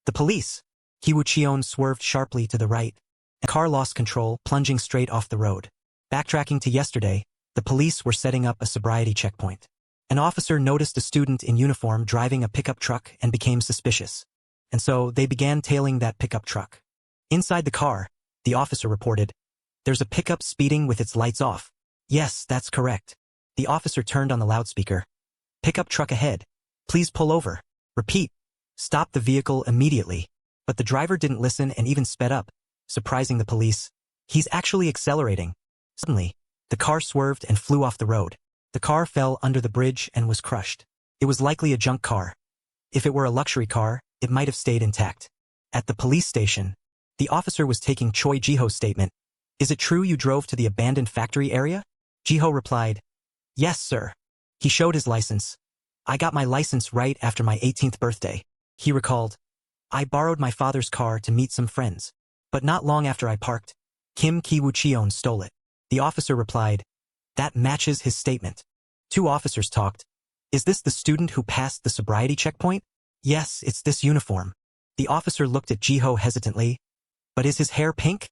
The police! Ki Woo-cheon swerved sharply to the right. The car lost control, plunging straight off the road. Backtracking to yesterday, the police were setting up a sobriety checkpoint. An officer noticed a student in uniform driving a pickup truck and became suspicious. And so they began tailing that pickup truck. Inside the car, the officer reported, There's a pickup speeding with its lights off. Yes, that's correct. The officer turned on the loudspeaker. Pickup truck ahead. Please pull over. Repeat. Stop the vehicle immediately. But the driver didn't listen and even sped up, surprising the police. He's actually accelerating. Suddenly, the car swerved and flew off the road. The car fell under the bridge and was crushed. It was likely a junk car. If it were a luxury car, it might have stayed intact. At the police station, the officer was taking Choi Jiho's statement. Is it true you drove to the abandoned factory area? Jiho replied, Yes, sir. He showed his license. I got my license right after my 18th birthday. He recalled, I borrowed my father's car to meet some friends. But not long after I parked, Ki Woo-cheon stole it. The officer replied, That matches his statement. Two officers talked. Is this the student who passed the sobriety checkpoint? Yes, it's this uniform. The officer looked at Jiho hesitantly. But is his hair pink?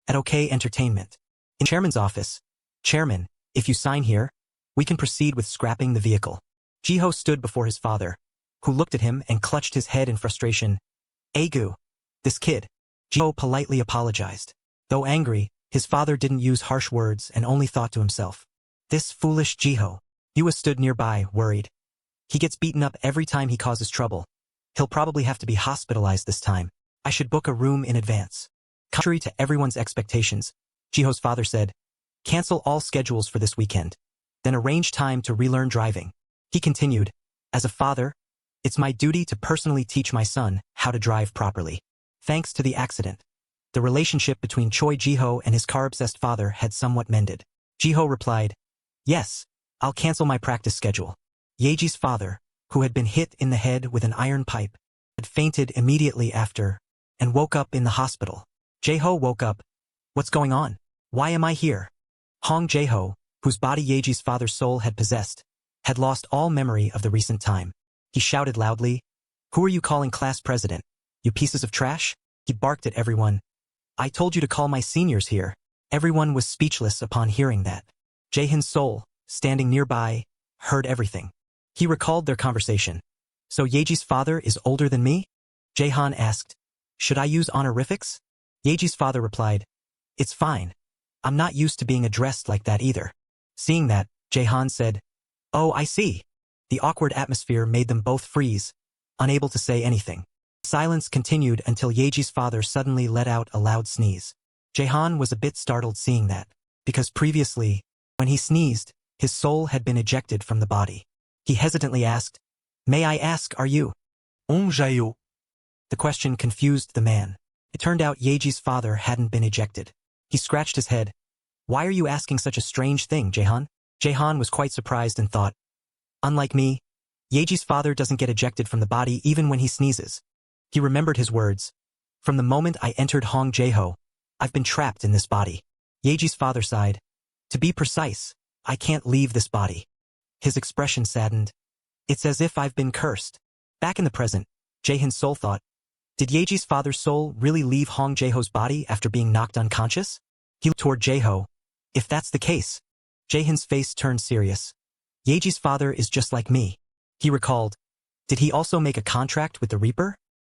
At OK Entertainment. In chairman's office. Chairman, if you sign here, we can proceed with scrapping the vehicle. Jiho stood before his father, who looked at him and clutched his head in frustration. Agu. This kid. Jiho politely apologized. Though angry, his father didn't use harsh words and only thought to himself. This foolish Jiho. Yua stood nearby, worried. He gets beaten up every time he causes trouble. He'll probably have to be hospitalized this time. I should book a room in advance. Contrary to everyone's expectations, Jiho's father said, Cancel all schedules for this weekend. Then arrange time to relearn driving. He continued, As a father, it's my duty to personally teach my son how to drive properly. Thanks to the accident, the relationship between Choi Jiho and his car-obsessed father had somewhat mended. Jiho replied, Yes, I'll cancel my practice schedule. Yeji's father, who had been hit in the head with an iron pipe, had fainted immediately after and woke up in the hospital. Jiho woke up. What's going on? Why am I here? Hong Jiho, whose body Yeji's father's soul had possessed, had lost all memory of the recent time. He shouted loudly, Who are you calling class president? You pieces of trash? He barked at everyone. I told you to call my seniors here. Everyone was speechless upon hearing that. Jaehin's soul, standing nearby, heard everything. He recalled their conversation. So Yeji's father is older than me? Jaehan asked. Should I use honorifics? Yeji's father replied, It's fine. I'm not used to being addressed like that either. Seeing that, Jaehan said, Oh, I see. The awkward atmosphere made them both freeze, unable to say anything. Silence continued until Yeji's father suddenly let out a loud sneeze. Jaehan was a bit startled seeing that, because previously, when he sneezed, his soul had been ejected from the body. He hesitantly asked, May I ask, are you? Jaeho. The question confused the man. It turned out Yeji's father hadn't been ejected. He scratched his head. Why are you asking such a strange thing, Jaehan? Jaehan was quite surprised and thought, Unlike me, Yeji's father doesn't get ejected from the body even when he sneezes. He remembered his words. From the moment I entered Hong Jiho, I've been trapped in this body. Yeji's father sighed. To be precise, I can't leave this body. His expression saddened. It's as if I've been cursed. Back in the present, Jaehin's soul thought, Did Yeji's father's soul really leave Hong Jiho's body after being knocked unconscious? He looked toward Jiho. If that's the case. Jaehin's face turned serious. Yeji's father is just like me. He recalled. Did he also make a contract with the Reaper?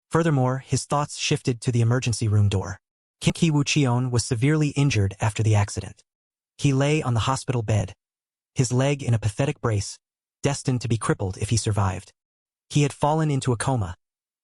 Furthermore, his thoughts shifted to the emergency room door. Ki Woo-cheon was severely injured after the accident. He lay on the hospital bed, his leg in a pathetic brace, destined to be crippled if he survived. He had fallen into a coma,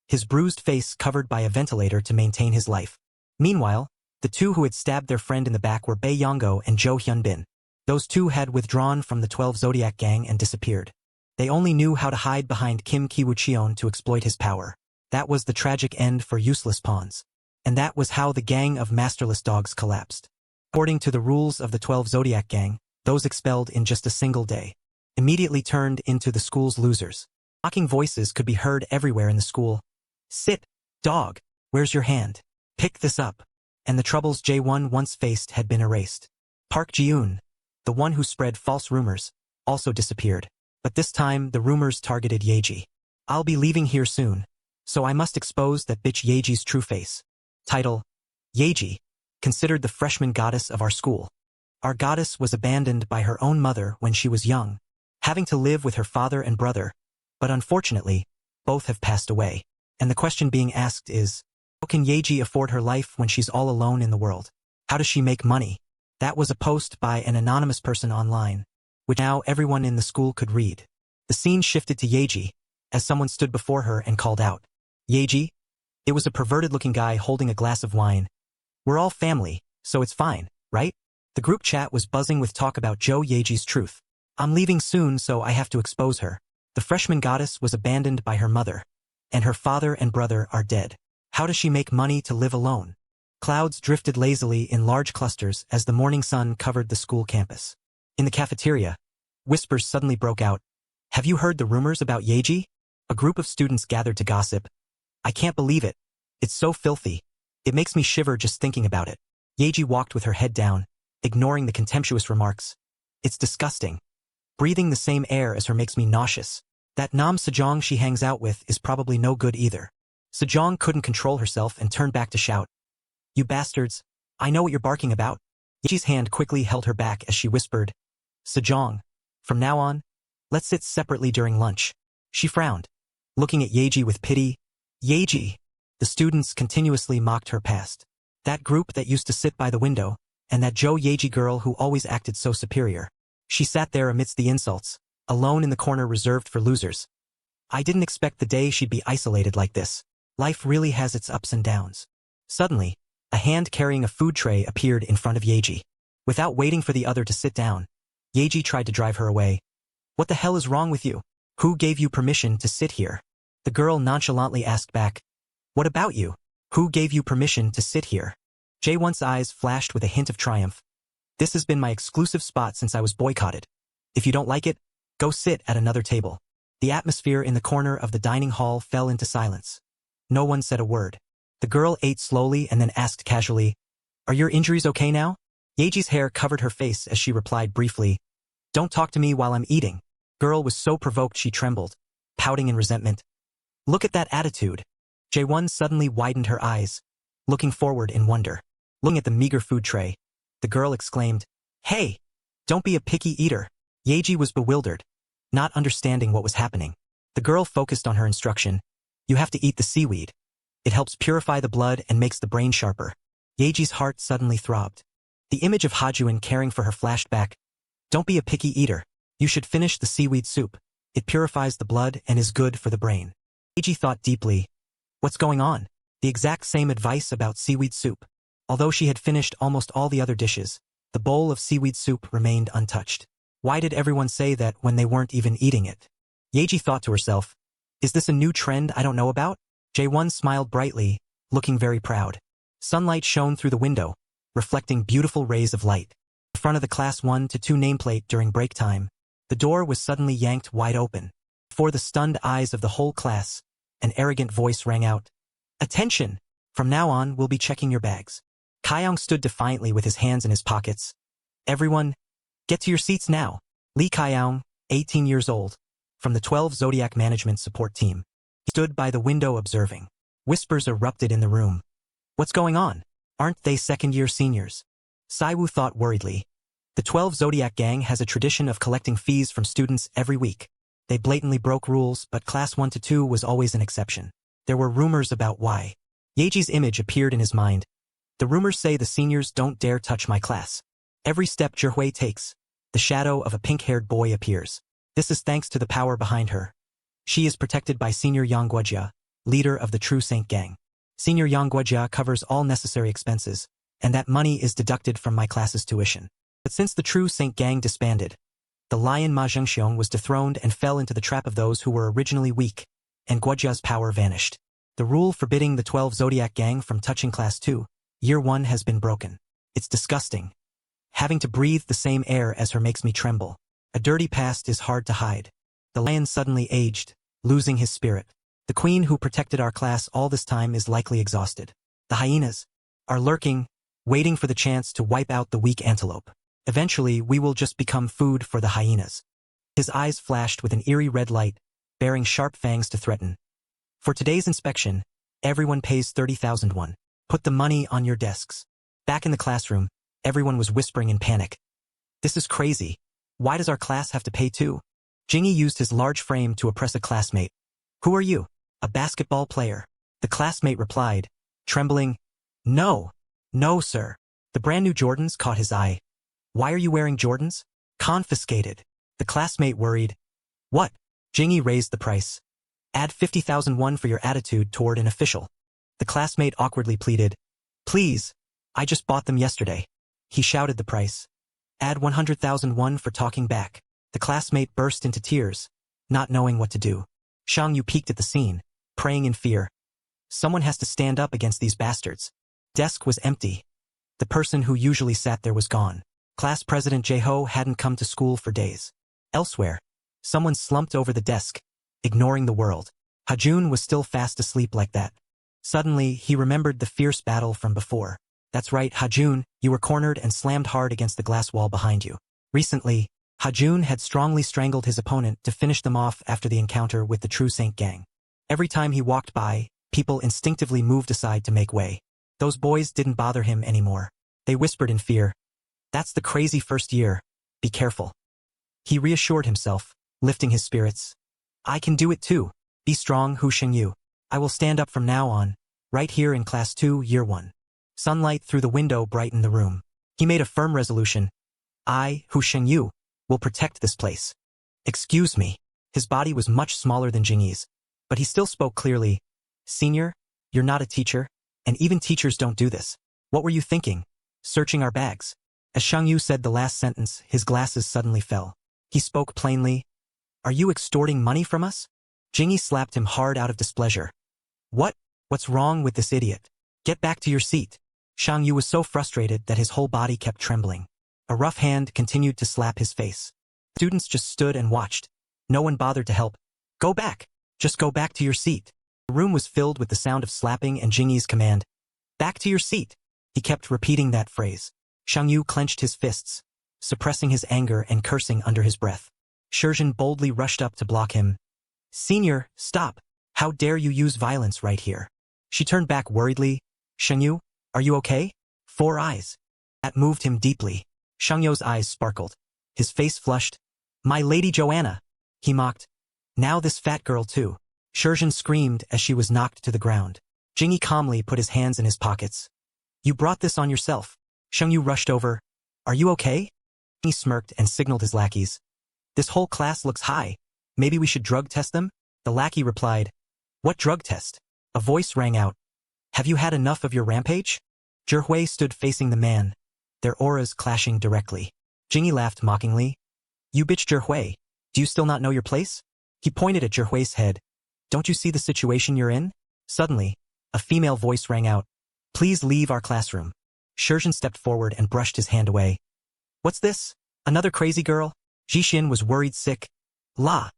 his bruised face covered by a ventilator to maintain his life. Meanwhile, the two who had stabbed their friend in the back were Bae Yongo and Jo Hyunbin. Those two had withdrawn from the 12 Zodiac gang and disappeared. They only knew how to hide behind Kim Ki-woo-cheon to exploit his power. That was the tragic end for useless pawns. And that was how the gang of masterless dogs collapsed. According to the rules of the 12 Zodiac gang, those expelled in just a single day immediately turned into the school's losers. Mocking voices could be heard everywhere in the school. Sit, dog, where's your hand? Pick this up. And the troubles Jae-won once faced had been erased. Park Ji-eun, the one who spread false rumors, also disappeared. But this time the rumors targeted Yeji. I'll be leaving here soon, so I must expose that bitch Yeji's true face. Title: Yeji, considered the freshman goddess of our school. Our goddess was abandoned by her own mother when she was young, having to live with her father and brother, but unfortunately, both have passed away. And the question being asked is, how can Yeji afford her life when she's all alone in the world? How does she make money? That was a post by an anonymous person online, which now everyone in the school could read. The scene shifted to Yeji, as someone stood before her and called out, Yeji? It was a perverted-looking guy holding a glass of wine. We're all family, so it's fine, right? The group chat was buzzing with talk about Yeji's truth. I'm leaving soon, so I have to expose her. The freshman goddess was abandoned by her mother, and her father and brother are dead. How does she make money to live alone? Clouds drifted lazily in large clusters as the morning sun covered the school campus. In the cafeteria, whispers suddenly broke out. Have you heard the rumors about Yeji? A group of students gathered to gossip. I can't believe it. It's so filthy. It makes me shiver just thinking about it. Yeji walked with her head down, ignoring the contemptuous remarks. It's disgusting. Breathing the same air as her makes me nauseous. That Nam Sejong she hangs out with is probably no good either. Sejong couldn't control herself and turned back to shout. You bastards, I know what you're barking about. Yeji's hand quickly held her back as she whispered, Sejong, from now on, let's sit separately during lunch. She frowned, looking at Yeji with pity. Yeji! The students continuously mocked her past. That group that used to sit by the window, and that Yeji girl who always acted so superior. She sat there amidst the insults, alone in the corner reserved for losers. I didn't expect the day she'd be isolated like this. Life really has its ups and downs. Suddenly, a hand carrying a food tray appeared in front of Yeji. Without waiting for the other to sit down, Yeji tried to drive her away. What the hell is wrong with you? Who gave you permission to sit here? The girl nonchalantly asked back. What about you? Who gave you permission to sit here? Jae-won's eyes flashed with a hint of triumph. This has been my exclusive spot since I was boycotted. If you don't like it, go sit at another table. The atmosphere in the corner of the dining hall fell into silence. No one said a word. The girl ate slowly and then asked casually, Are your injuries okay now? Yeji's hair covered her face as she replied briefly, Don't talk to me while I'm eating. Girl was so provoked she trembled, pouting in resentment. Look at that attitude. Jae-won suddenly widened her eyes, looking forward in wonder. Looking at the meager food tray, the girl exclaimed, Hey, don't be a picky eater. Yeji was bewildered, not understanding what was happening. The girl focused on her instruction. You have to eat the seaweed. It helps purify the blood and makes the brain sharper. Yeji's heart suddenly throbbed. The image of Hajuin caring for her flashed back. Don't be a picky eater. You should finish the seaweed soup. It purifies the blood and is good for the brain. Yeji thought deeply. What's going on? The exact same advice about seaweed soup. Although she had finished almost all the other dishes, the bowl of seaweed soup remained untouched. Why did everyone say that when they weren't even eating it? Yeji thought to herself, Is this a new trend I don't know about? Jae-won smiled brightly, looking very proud. Sunlight shone through the window, reflecting beautiful rays of light. In front of the Class 1 to 2 nameplate during break time, the door was suddenly yanked wide open. Before the stunned eyes of the whole class, an arrogant voice rang out. Attention! From now on, we'll be checking your bags. Kaiyong stood defiantly with his hands in his pockets. Everyone, get to your seats now. Lee Kaiyong, 18 years old, from the 12 Zodiac Management Support Team. He stood by the window observing. Whispers erupted in the room. What's going on? Aren't they second-year seniors? Saiwoo thought worriedly. The 12 Zodiac Gang has a tradition of collecting fees from students every week. They blatantly broke rules, but Class 1 to 2 was always an exception. There were rumors about why. Yeji's image appeared in his mind. The rumors say the seniors don't dare touch my class. Every step Zhihui takes, the shadow of a pink-haired boy appears. This is thanks to the power behind her. She is protected by Senior Yang Guojia, leader of the True Saint Gang. Senior Yang Guojia covers all necessary expenses, and that money is deducted from my class's tuition. But since the true Saint Gang disbanded, the lion Ma Zhengxiong was dethroned and fell into the trap of those who were originally weak, and Guojia's power vanished. The rule forbidding the 12 Zodiac Gang from touching Class 2, Year 1 has been broken. It's disgusting. Having to breathe the same air as her makes me tremble. A dirty past is hard to hide. The lion suddenly aged, losing his spirit. The queen who protected our class all this time is likely exhausted. The hyenas are lurking, waiting for the chance to wipe out the weak antelope. Eventually, we will just become food for the hyenas. His eyes flashed with an eerie red light, bearing sharp fangs to threaten. For today's inspection, everyone pays 30,000 won. Put the money on your desks. Back in the classroom, everyone was whispering in panic. This is crazy. Why does our class have to pay too? Jingyi used his large frame to oppress a classmate. Who are you? A basketball player. The classmate replied, trembling, No, sir. The brand new Jordans caught his eye. Why are you wearing Jordans? Confiscated. The classmate worried. What? Jingyi raised the price. Add 50,000 won for your attitude toward an official. The classmate awkwardly pleaded. Please, I just bought them yesterday. He shouted the price. Add 100,000 won for talking back. The classmate burst into tears, not knowing what to do. Shang Yu peeked at the scene, praying in fear. Someone has to stand up against these bastards. Desk was empty. The person who usually sat there was gone. Class president Jaeho hadn't come to school for days. Elsewhere, someone slumped over the desk, ignoring the world. Hajun was still fast asleep like that. Suddenly, he remembered the fierce battle from before. That's right, Hajun, you were cornered and slammed hard against the glass wall behind you. Recently, Hajun had strongly strangled his opponent to finish them off after the encounter with the True Saint Gang. Every time he walked by, people instinctively moved aside to make way. Those boys didn't bother him anymore. They whispered in fear. That's the crazy first year. Be careful. He reassured himself, lifting his spirits. I can do it too. Be strong, Hu Shengyu. I will stand up from now on, right here in Class 2, Year 1. Sunlight through the window brightened the room. He made a firm resolution. I, Hu Shengyu, will protect this place. Excuse me. His body was much smaller than Jingyi's, but he still spoke clearly. Senior, you're not a teacher, and even teachers don't do this. What were you thinking? Searching our bags. As Shang Yu said the last sentence, his glasses suddenly fell. He spoke plainly. Are you extorting money from us? Jingyi slapped him hard out of displeasure. What's wrong with this idiot? Get back to your seat. Shang Yu was so frustrated that his whole body kept trembling. A rough hand continued to slap his face. Students just stood and watched. No one bothered to help. Go back. Just go back to your seat. The room was filled with the sound of slapping and Jingyi's command. Back to your seat. He kept repeating that phrase. Shang Yu clenched his fists, suppressing his anger and cursing under his breath. Shurjin boldly rushed up to block him. Senior, stop. How dare you use violence right here? She turned back worriedly. Shang Yu, are you okay? 4 eyes. That moved him deeply. Shang Yu's eyes sparkled. His face flushed. My Lady Joanna, he mocked. Now this fat girl too. Shurjin screamed as she was knocked to the ground. Jingyi calmly put his hands in his pockets. You brought this on yourself. Shang Yu rushed over. Are you okay? He smirked and signaled his lackeys. This whole class looks high. Maybe we should drug test them? The lackey replied. What drug test? A voice rang out. Have you had enough of your rampage? Zhihui stood facing the man, their auras clashing directly. Jingyi laughed mockingly. You bitch Zhihui, do you still not know your place? He pointed at Zhihui's head. Don't you see the situation you're in? Suddenly, a female voice rang out. Please leave our classroom. Shurjin stepped forward and brushed his hand away. What's this? Another crazy girl? Jixin was worried sick. La.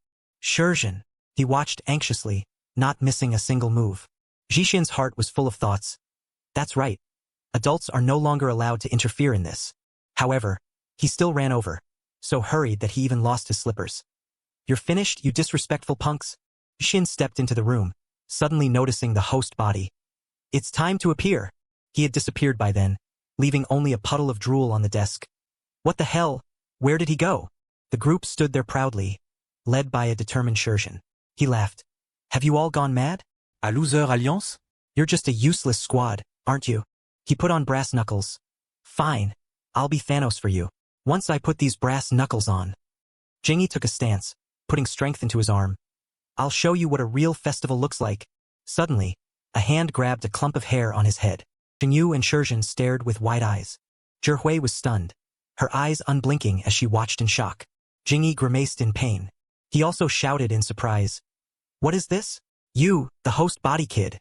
Shurjin. He watched anxiously, not missing a single move. Jixin's heart was full of thoughts. That's right. Adults are no longer allowed to interfere in this. However, he still ran over, so hurried that he even lost his slippers. You're finished, you disrespectful punks? Jixin stepped into the room, suddenly noticing the host body. It's time to appear. He had disappeared by then, leaving only a puddle of drool on the desk. What the hell? Where did he go? The group stood there proudly, led by a determined Shurjin. He laughed. Have you all gone mad? A loser alliance? You're just a useless squad, aren't you? He put on brass knuckles. Fine. I'll be Thanos for you. Once I put these brass knuckles on. Jingyi took a stance, putting strength into his arm. I'll show you what a real festival looks like. Suddenly, A hand grabbed a clump of hair on his head. Jingyu and Shizhen stared with wide eyes. Zhihui was stunned, her eyes unblinking as she watched in shock. Jingyi grimaced in pain. He also shouted in surprise. What is this? You, the host body kid.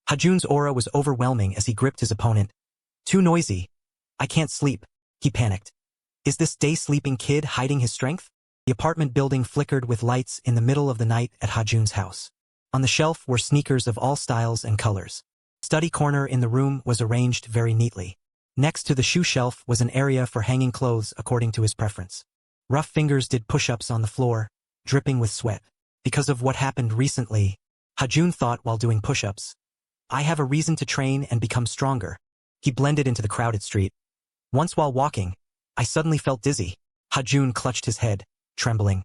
Hajun's aura was overwhelming as he gripped his opponent. Too noisy. I can't sleep, he panicked. Is this day-sleeping kid hiding his strength? The apartment building flickered with lights in the middle of the night at Hajun's house. On the shelf were sneakers of all styles and colors. Study corner in the room was arranged very neatly. Next to the shoe shelf was an area for hanging clothes according to his preference. Rough fingers did push-ups on the floor, dripping with sweat. Because of what happened recently, Hajun thought while doing push-ups, I have a reason to train and become stronger. He blended into the crowded street. Once while walking, I suddenly felt dizzy. Hajun clutched his head, trembling.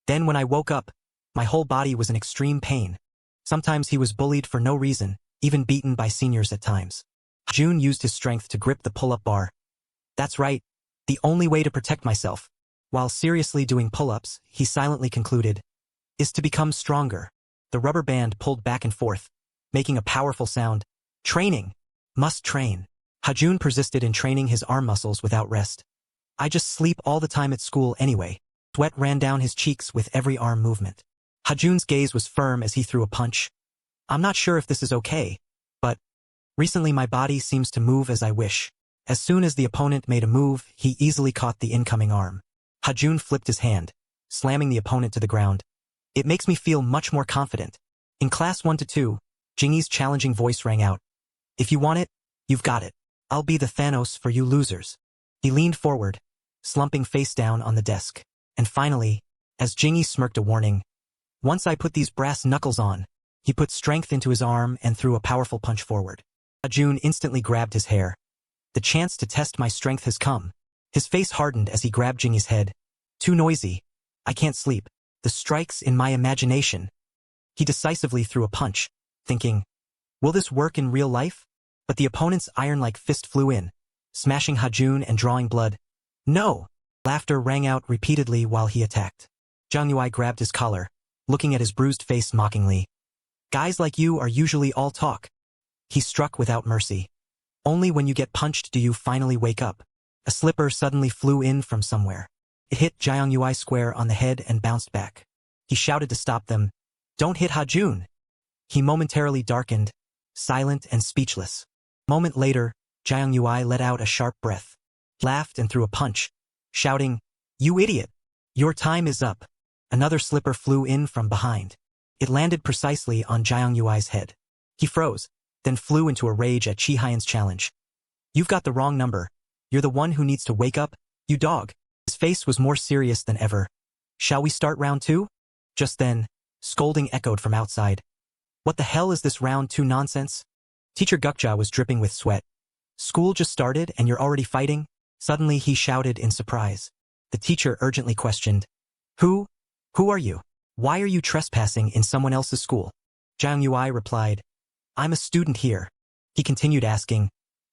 Then when I woke up, my whole body was in extreme pain. Sometimes he was bullied for no reason, even beaten by seniors at times. Hajun used his strength to grip the pull-up bar. That's right, the only way to protect myself. While seriously doing pull-ups, he silently concluded, is to become stronger. The rubber band pulled back and forth, making a powerful sound. Training. Must train. Hajun persisted in training his arm muscles without rest. I just sleep all the time at school anyway. Sweat ran down his cheeks with every arm movement. Hajun's gaze was firm as he threw a punch. I'm not sure if this is okay, but recently my body seems to move as I wish. As soon as the opponent made a move, he easily caught the incoming arm. Hajun flipped his hand, slamming the opponent to the ground. It makes me feel much more confident. In class 1 to 2, Jingyi's challenging voice rang out. If you want it, you've got it. I'll be the Thanos for you losers. He leaned forward, slumping face down on the desk. And finally, as Jingyi smirked a warning, once I put these brass knuckles on, he put strength into his arm and threw a powerful punch forward. Hajun instantly grabbed his hair. The chance to test my strength has come. His face hardened as he grabbed Jingyi's head. Too noisy. I can't sleep. The strikes in my imagination. He decisively threw a punch, thinking, will this work in real life? But the opponent's iron-like fist flew in, smashing Hajun and drawing blood. No! Laughter rang out repeatedly while he attacked. Zhang Yui grabbed his collar, looking at his bruised face mockingly. Guys like you are usually all talk. He struck without mercy. Only when you get punched do you finally wake up. A slipper suddenly flew in from somewhere. It hit Jiang Yui square on the head and bounced back. He shouted to stop them. Don't hit Hajun. He momentarily darkened, silent and speechless. A moment later, Jiang Yui let out a sharp breath, laughed and threw a punch, shouting, You idiot! Your time is up. Another slipper flew in from behind. It landed precisely on Jiang Yui's head. He froze, then flew into a rage at Chihian's challenge. You've got the wrong number. You're the one who needs to wake up, you dog. His face was more serious than ever. Shall we start round 2? Just then, scolding echoed from outside. What the hell is this round 2 nonsense? Teacher Gukja was dripping with sweat. School just started and you're already fighting? Suddenly he shouted in surprise. The teacher urgently questioned. Who are you? Why are you trespassing in someone else's school? Jiang Yui replied. I'm a student here. He continued asking.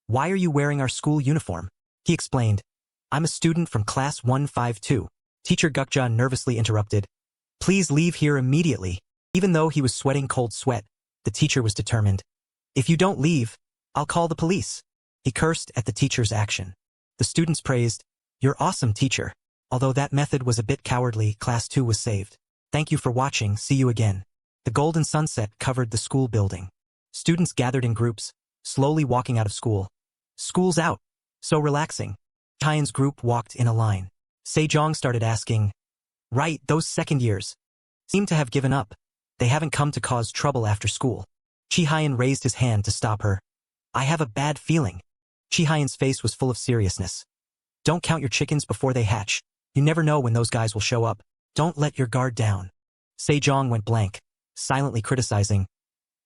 Why are you wearing our school uniform? He explained. I'm a student from class 152. Teacher Gukja nervously interrupted. Please leave here immediately. Even though he was sweating cold sweat, the teacher was determined. If you don't leave, I'll call the police. He cursed at the teacher's action. The students praised. You're awesome, teacher. Although that method was a bit cowardly, class 2 was saved. Thank you for watching. See you again. The golden sunset covered the school building. Students gathered in groups, slowly walking out of school. School's out. So relaxing. Chihian's group walked in a line. Sejong started asking. Right, those second years seem to have given up. They haven't come to cause trouble after school. Chihian raised his hand to stop her. I have a bad feeling. Chihian's face was full of seriousness. Don't count your chickens before they hatch. You never know when those guys will show up. Don't let your guard down. Sejong went blank, silently criticizing.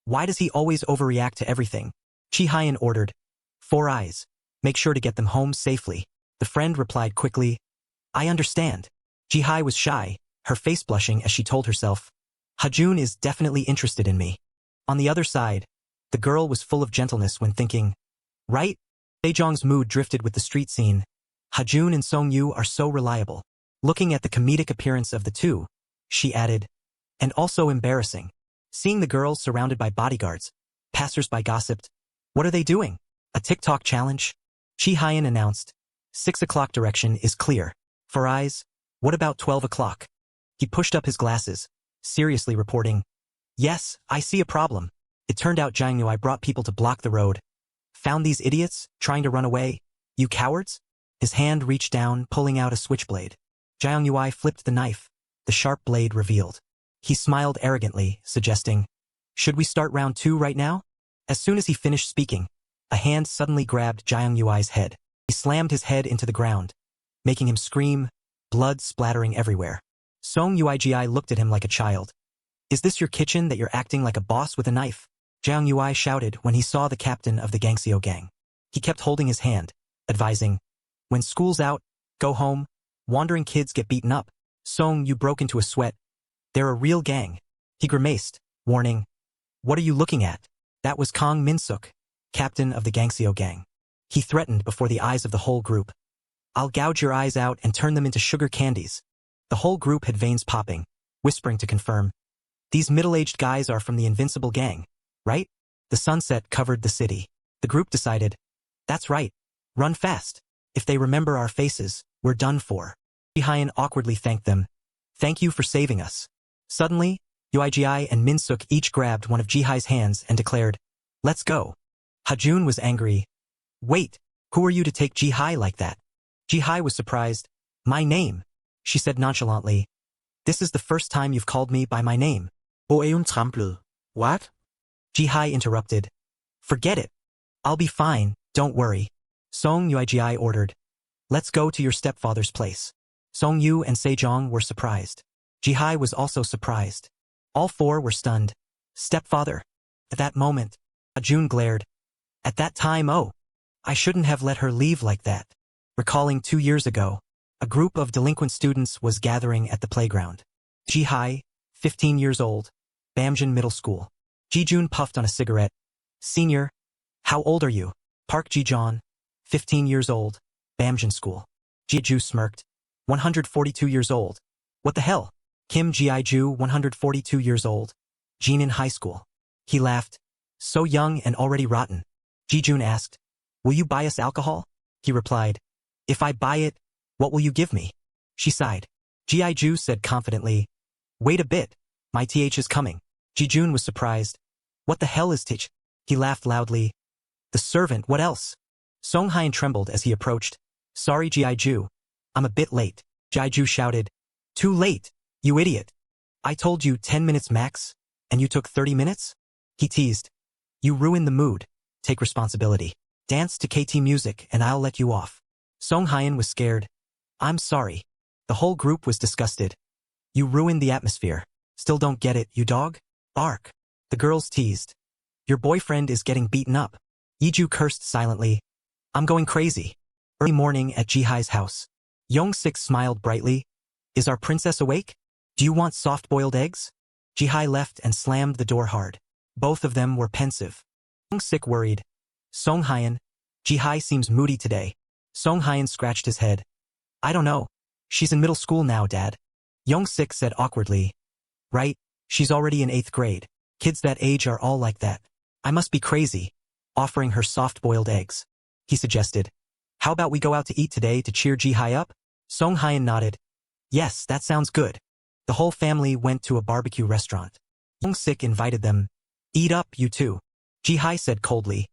Why does he always overreact to everything? Chihian ordered. 4 eyes. Make sure to get them home safely. The friend replied quickly. I understand. Jihai was shy, her face blushing as she told herself. Hajun is definitely interested in me. On the other side, the girl was full of gentleness when thinking. Right? Sejong's mood drifted with the street scene. Hajun and Song-yu are so reliable. Looking at the comedic appearance of the two, she added. And also embarrassing. Seeing the girls surrounded by bodyguards, Passers-by gossiped. What are they doing? A TikTok challenge? Chi Hyan announced. 6 o'clock direction is clear. For eyes, what about 12 o'clock? He pushed up his glasses, seriously reporting. Yes, I see a problem. It turned out Jiangyui brought people to block the road. Found these idiots, trying to run away? You cowards? His hand reached down, pulling out a switchblade. Jiangyui flipped the knife, the sharp blade revealed. He smiled arrogantly, suggesting, should we start round 2 right now? As soon as he finished speaking, a hand suddenly grabbed Jiangyui's head. He slammed his head into the ground, making him scream, blood splattering everywhere. Song Yuigi looked at him like a child. Is this your kitchen that you're acting like a boss with a knife? Jiang Yui shouted when he saw the captain of the Gangseo gang. He kept holding his hand, advising, when school's out, go home, wandering kids get beaten up. Song Yu broke into a sweat. They're a real gang. He grimaced, warning, what are you looking at? That was Kang Minsuk, captain of the Gangseo gang. He threatened before the eyes of the whole group. I'll gouge your eyes out and turn them into sugar candies. The whole group had veins popping, whispering to confirm. These middle-aged guys are from the invincible gang, right? The sunset covered the city. The group decided, that's right, run fast. If they remember our faces, we're done for. Jihayan awkwardly thanked them. Thank you for saving us. Suddenly, Yuigi and Minsuk each grabbed one of Jihai's hands and declared, let's go. Hajun was angry. Wait, who are you to take Jihai like that? Jihai was surprised. My name, she said nonchalantly. This is the first time you've called me by my name. Oeun trampled. What? Jihai interrupted. Forget it. I'll be fine, don't worry. Song Yuigi ordered. Let's go to your stepfather's place. Song Yu and Sejong were surprised. Jihai was also surprised. All four were stunned. Stepfather. At that moment, Ajun glared. At that time, oh, I shouldn't have let her leave like that. Recalling 2 years ago, a group of delinquent students was gathering at the playground. Jihai, 15 years old, Bamjin Middle School. Jijun puffed on a cigarette. Senior, how old are you? Park Jijon, 15 years old, Bamjin School. Jiju smirked. 142 years old. What the hell? Kim Jiiju, 142 years old, Jinin High School. He laughed. So young and already rotten. Jijun asked, will you buy us alcohol? He replied, if I buy it, what will you give me? She sighed. Jiiju said confidently, wait a bit, my th is coming. Jijun was surprised. What the hell is th? He laughed loudly. The servant, what else? Song Hyan trembled as he approached. Sorry Jiiju, I'm a bit late. Jiiju shouted. Too late, you idiot. I told you 10 minutes max, and you took 30 minutes? He teased. You ruined the mood. Take responsibility. Dance to KT music and I'll let you off. Song Hyan was scared. I'm sorry. The whole group was disgusted. You ruined the atmosphere. Still don't get it, you dog? Bark. The girls teased. Your boyfriend is getting beaten up. Yiju cursed silently. I'm going crazy. Early morning at Jihai's house. Young-sik smiled brightly. Is our princess awake? Do you want soft-boiled eggs? Jihai left and slammed the door hard. Both of them were pensive. Young-sik worried. Song Hyan, Jihai seems moody today. Song Hyan scratched his head. I don't know. She's in middle school now, Dad. Young-sik said awkwardly. Right, she's already in 8th grade. Kids that age are all like that. I must be crazy, offering her soft-boiled eggs. He suggested. How about we go out to eat today to cheer Jihai up? Song Hyan nodded. Yes, that sounds good. The whole family went to a barbecue restaurant. Young-sik invited them. Eat up, you two. Jihai said coldly.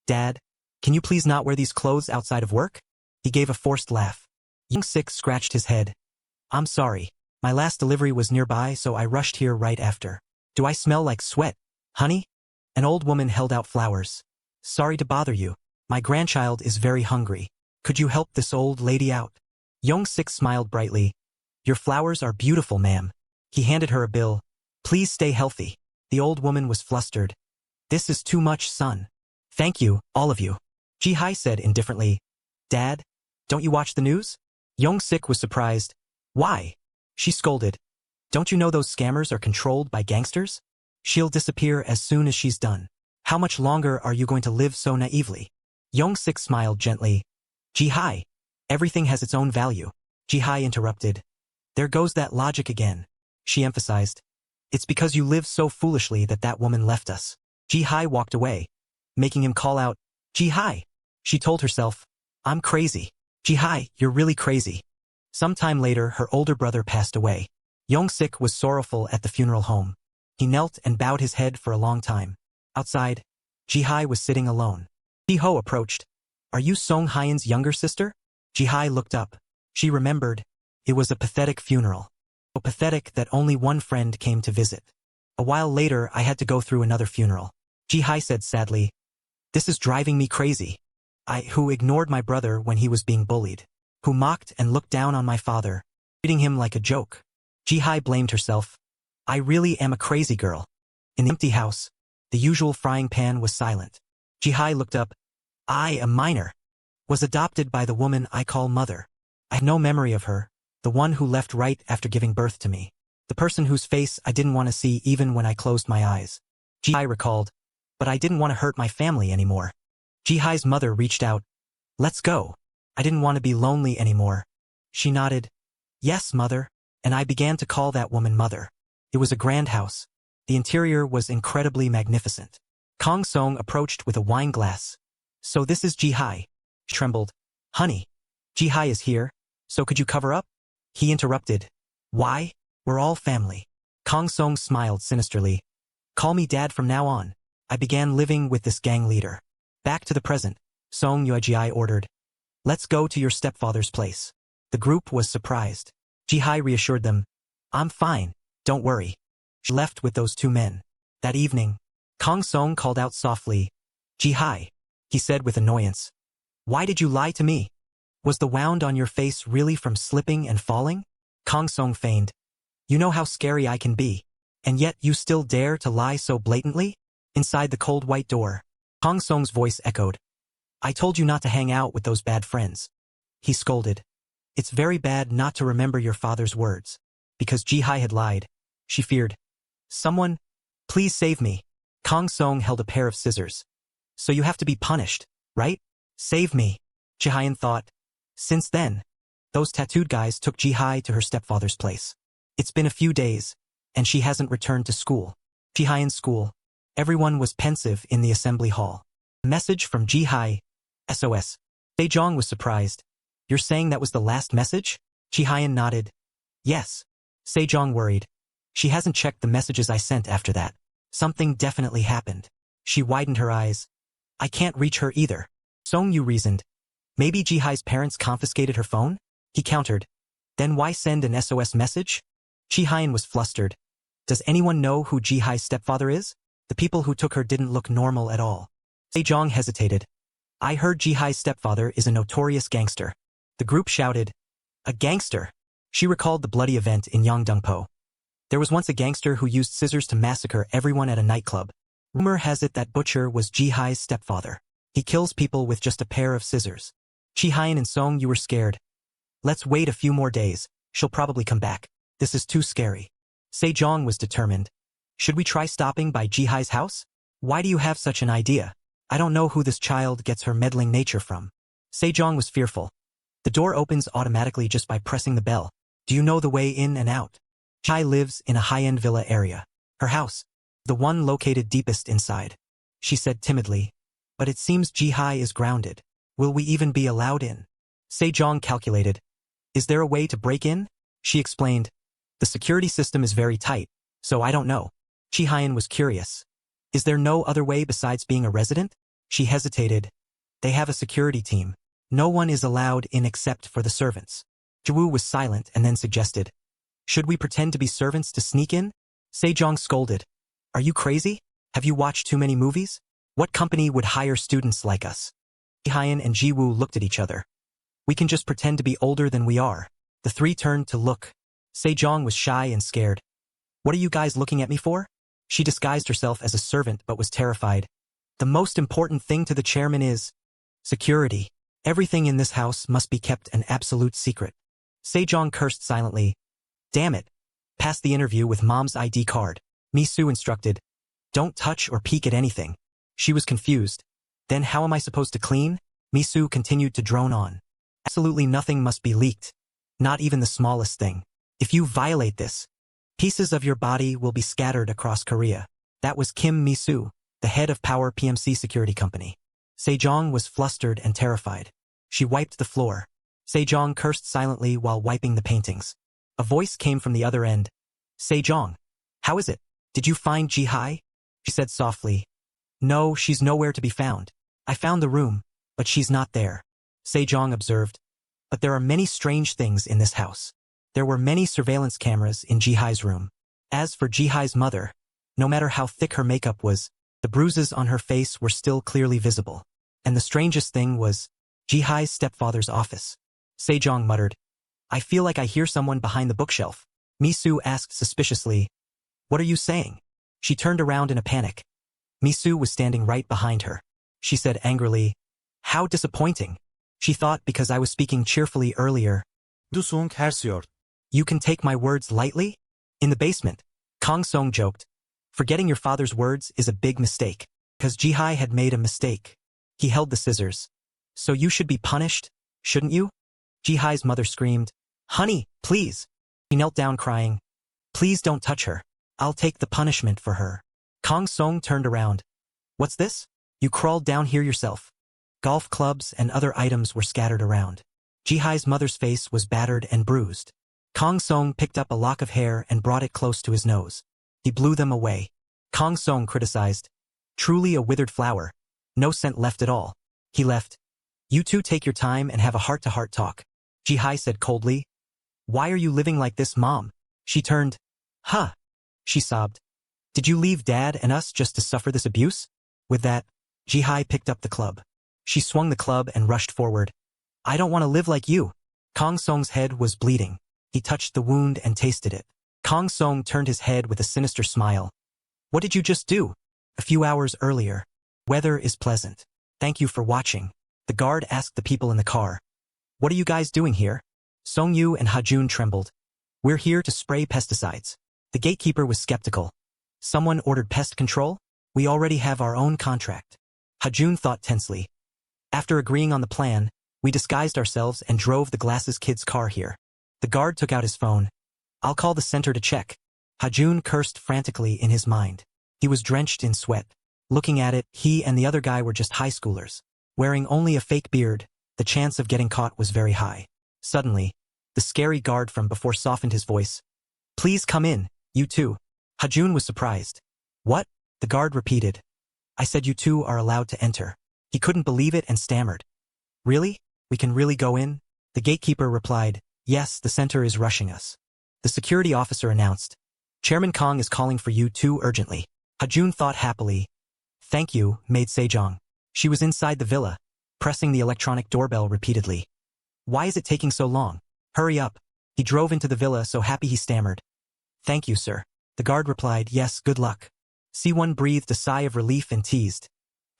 Dad, can you please not wear these clothes outside of work? He gave a forced laugh. Young-sik scratched his head. I'm sorry. My last delivery was nearby, so I rushed here right after. Do I smell like sweat, honey? An old woman held out flowers. Sorry to bother you. My grandchild is very hungry. Could you help this old lady out? Young-sik smiled brightly. Your flowers are beautiful, ma'am. He handed her a bill. Please stay healthy. The old woman was flustered. This is too much, son. Thank you, all of you. Jihai said indifferently. Dad, don't you watch the news? Young-sik was surprised. Why? She scolded. Don't you know those scammers are controlled by gangsters? She'll disappear as soon as she's done. How much longer are you going to live so naively? Young-sik smiled gently. Jihai, everything has its own value. Jihai interrupted. There goes that logic again. She emphasized. It's because you live so foolishly that that woman left us. Ji-hai walked away, making him call out, Ji-hai. She told herself, I'm crazy. Ji-hai, you're really crazy. Some time later, her older brother passed away. Young-sik was sorrowful at the funeral home. He knelt and bowed his head for a long time. Outside, Ji-hai was sitting alone. Ji-ho approached. Are you Song Hyen's younger sister? Ji-hai looked up. She remembered. It was a pathetic funeral. So pathetic that only one friend came to visit. A while later, I had to go through another funeral. Ji-hai said sadly, This is driving me crazy. Who ignored my brother when he was being bullied. Who mocked and looked down on my father, treating him like a joke. Ji-hai blamed herself. I really am a crazy girl. In the empty house, the usual frying pan was silent. Ji-hai looked up. I, a minor, was adopted by the woman I call mother. I have no memory of her, the one who left right after giving birth to me. The person whose face I didn't want to see even when I closed my eyes. Ji-hai recalled. But I didn't want to hurt my family anymore. Ji-hai's mother reached out. Let's go. I didn't want to be lonely anymore. She nodded. Yes, mother. And I began to call that woman mother. It was a grand house. The interior was incredibly magnificent. Kong Song approached with a wine glass. So this is Ji-hai. She trembled. Honey, Ji-hai is here, so could you cover up? He interrupted. Why? We're all family. Kong Song smiled sinisterly. Call me dad from now on. I began living with this gang leader. Back to the present, Song Yuji ordered. Let's go to your stepfather's place. The group was surprised. Ji-hai reassured them. I'm fine, don't worry. She left with those two men. That evening, Kong Song called out softly. Ji-hai, he said with annoyance. Why did you lie to me? Was the wound on your face really from slipping and falling? Kong Song feigned. You know how scary I can be. And yet you still dare to lie so blatantly? Inside the cold white door, Kong Song's voice echoed. I told you not to hang out with those bad friends. He scolded. It's very bad not to remember your father's words. Because Ji-hai had lied. She feared. Someone, please save me. Kong Song held a pair of scissors. So you have to be punished, right? Save me. Ji-hai thought. Since then, those tattooed guys took Ji-hai to her stepfather's place. It's been a few days, and she hasn't returned to school. Ji-hai in school. Everyone was pensive in the assembly hall. A message from Ji-hai. SOS. Sejong was surprised. You're saying that was the last message? Ji-hai nodded. Yes. Sejong worried. She hasn't checked the messages I sent after that. Something definitely happened. She widened her eyes. I can't reach her either. Song-yu reasoned. Maybe Ji-hai's parents confiscated her phone? He countered. Then why send an SOS message? Ji-hai was flustered. Does anyone know who Ji-hai's stepfather is? The people who took her didn't look normal at all. Sejong hesitated. I heard Ji-hai's stepfather is a notorious gangster. The group shouted. A gangster? She recalled the bloody event in Yongdongpo. There was once a gangster who used scissors to massacre everyone at a nightclub. Rumor has it that butcher was Ji-hai's stepfather. He kills people with just a pair of scissors. Ji-hai and Song, you were scared. Let's wait a few more days. She'll probably come back. This is too scary. Sejong was determined. Should we try stopping by Ji-hai's house? Why do you have such an idea? I don't know who this child gets her meddling nature from. Sejong was fearful. The door opens automatically just by pressing the bell. Do you know the way in and out? Ji-hai lives in a high-end villa area. Her house, the one located deepest inside. She said timidly. But it seems Ji-hai is grounded. Will we even be allowed in? Sejong calculated. Is there a way to break in? She explained. The security system is very tight, so I don't know. Ji-hai was curious. Is there no other way besides being a resident? She hesitated. They have a security team. No one is allowed in except for the servants. Jiwoo was silent and then suggested. Should we pretend to be servants to sneak in? Sejong scolded. Are you crazy? Have you watched too many movies? What company would hire students like us? Ji-hai and Jiwoo looked at each other. We can just pretend to be older than we are. The three turned to look. Sejong was shy and scared. What are you guys looking at me for? She disguised herself as a servant but was terrified. The most important thing to the chairman is security. Everything in this house must be kept an absolute secret. Sejong cursed silently. Damn it. Pass the interview with Mom's ID card. Misu instructed. Don't touch or peek at anything. She was confused. Then how am I supposed to clean? Misu continued to drone on. Absolutely nothing must be leaked. Not even the smallest thing. If you violate this, pieces of your body will be scattered across Korea. That was Kim Misu. the head of Power PMC Security Company. Sejong was flustered and terrified. She wiped the floor. Sejong cursed silently while wiping the paintings. A voice came from the other end. Sejong, how is it? Did you find Ji-hai? She said softly. No, she's nowhere to be found. I found the room, but she's not there. Sejong observed. But there are many strange things in this house. There were many surveillance cameras in Ji-hai's room. As for Ji-hai's mother, no matter how thick her makeup was, the bruises on her face were still clearly visible. And the strangest thing was Ji-hai's stepfather's office. Sejong muttered, I feel like I hear someone behind the bookshelf. Misu asked suspiciously, What are you saying? She turned around in a panic. Misu was standing right behind her. She said angrily, How disappointing. She thought because I was speaking cheerfully earlier. Dusung hersiyor. You can take my words lightly? In the basement, Kang Song joked. Forgetting your father's words is a big mistake. Because Ji-hai had made a mistake. He held the scissors. So you should be punished, shouldn't you? Ji-hai's mother screamed, Honey, please. He knelt down crying, Please don't touch her. I'll take the punishment for her. Kang Song turned around. What's this? You crawled down here yourself. Golf clubs and other items were scattered around. Ji-hai's mother's face was battered and bruised. Kang Song picked up a lock of hair and brought it close to his nose. He blew them away. Kang Song criticized. Truly a withered flower. No scent left at all. He left. You two take your time and have a heart-to-heart talk. Ji-hai said coldly. Why are you living like this, Mom? She turned. Huh. She sobbed. Did you leave Dad and us just to suffer this abuse? With that, Ji-hai picked up the club. She swung the club and rushed forward. I don't want to live like you. Kang Song's head was bleeding. He touched the wound and tasted it. Kang Song turned his head with a sinister smile. What did you just do? A few hours earlier. Weather is pleasant. Thank you for watching. The guard asked the people in the car. What are you guys doing here? Song-yu and Ha-jun trembled. We're here to spray pesticides. The gatekeeper was skeptical. Someone ordered pest control? We already have our own contract. Ha-jun thought tensely. After agreeing on the plan, we disguised ourselves and drove the Glasses kid's car here. The guard took out his phone. I'll call the center to check. Ha-jun cursed frantically in his mind. He was drenched in sweat. Looking at it, he and the other guy were just high schoolers. Wearing only a fake beard, the chance of getting caught was very high. Suddenly, the scary guard from before softened his voice. Please come in, you two. Ha-jun was surprised. What? The guard repeated. I said you two are allowed to enter. He couldn't believe it and stammered. Really? We can really go in? The gatekeeper replied, Yes, the center is rushing us. The security officer announced. Chairman Kong is calling for you two urgently. Ha-jun thought happily. Thank you, Maid Sejong. She was inside the villa, pressing the electronic doorbell repeatedly. Why is it taking so long? Hurry up. He drove into the villa so happy he stammered. Thank you, sir. The guard replied, Yes, good luck. C1 breathed a sigh of relief and teased.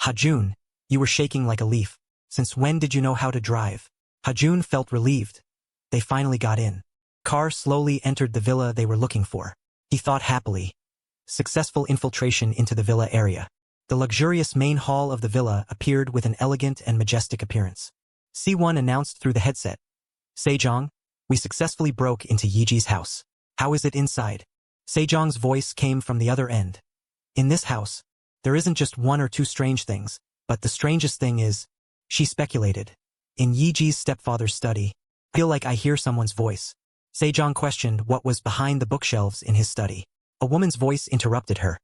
Ha-jun, you were shaking like a leaf. Since when did you know how to drive? Ha-jun felt relieved. They finally got in. Car slowly entered the villa they were looking for. He thought happily. Successful infiltration into the villa area. The luxurious main hall of the villa appeared with an elegant and majestic appearance. C1 announced through the headset. Sejong, we successfully broke into Yiji's house. How is it inside? Sejong's voice came from the other end. In this house, there isn't just one or two strange things, but the strangest thing is, she speculated. In Yiji's stepfather's study, I feel like I hear someone's voice. Sejong questioned what was behind the bookshelves in his study. A woman's voice interrupted her.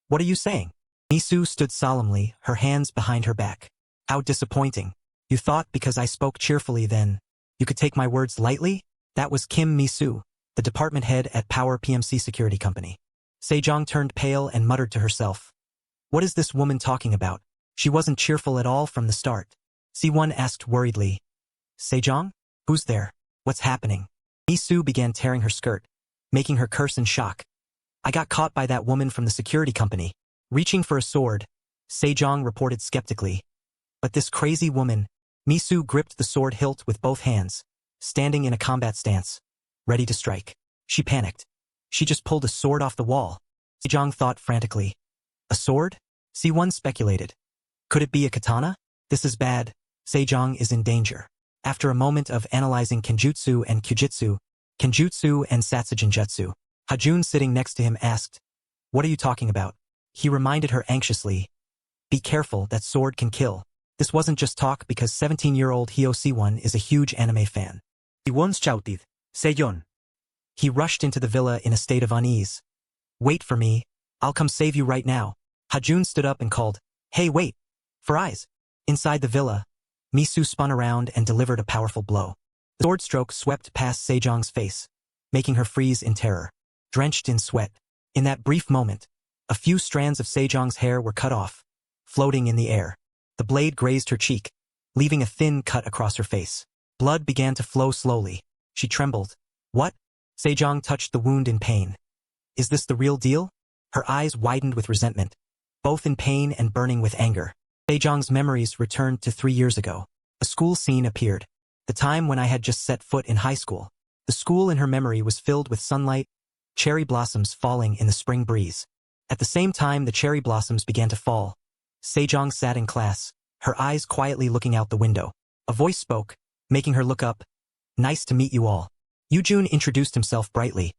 What are you saying? Misu stood solemnly, her hands behind her back. How disappointing. You thought because I spoke cheerfully then, you could take my words lightly? That was Kim Misu, the department head at Power PMC Security Company. Sejong turned pale and muttered to herself. What is this woman talking about? She wasn't cheerful at all from the start. C1 asked worriedly. Sejong? Who's there? What's happening? Misu began tearing her skirt, making her curse in shock. I got caught by that woman from the security company. Reaching for a sword, Sejong reported skeptically. But this crazy woman, Misu gripped the sword hilt with both hands, standing in a combat stance, ready to strike. She panicked. She just pulled a sword off the wall. Sejong thought frantically. A sword? C1 speculated. Could it be a katana? This is bad. Sejong is in danger. After a moment of analyzing Kenjutsu and Kyujitsu, Kenjutsu and Satsujinjutsu, Ha-jun sitting next to him asked, What are you talking about? He reminded her anxiously. Be careful, that sword can kill. This wasn't just talk because 17-year-old Hyo Si-won is a huge anime fan. He once shouted, Seyon. He rushed into the villa in a state of unease. Wait for me, I'll come save you right now. Hajun stood up and called, Hey wait! For eyes! Inside the villa, Misu spun around and delivered a powerful blow. The sword stroke swept past Sejong's face, making her freeze in terror. Drenched in sweat, in that brief moment, a few strands of Sejong's hair were cut off, floating in the air. The blade grazed her cheek, leaving a thin cut across her face. Blood began to flow slowly. She trembled. What? Sejong touched the wound in pain. Is this the real deal? Her eyes widened with resentment, both in pain and burning with anger. Sejong's memories returned to 3 years ago. A school scene appeared. The time when I had just set foot in high school. The school in her memory was filled with sunlight, cherry blossoms falling in the spring breeze. At the same time the cherry blossoms began to fall, Sejong sat in class, her eyes quietly looking out the window. A voice spoke, making her look up. Nice to meet you all. Yoojun introduced himself brightly.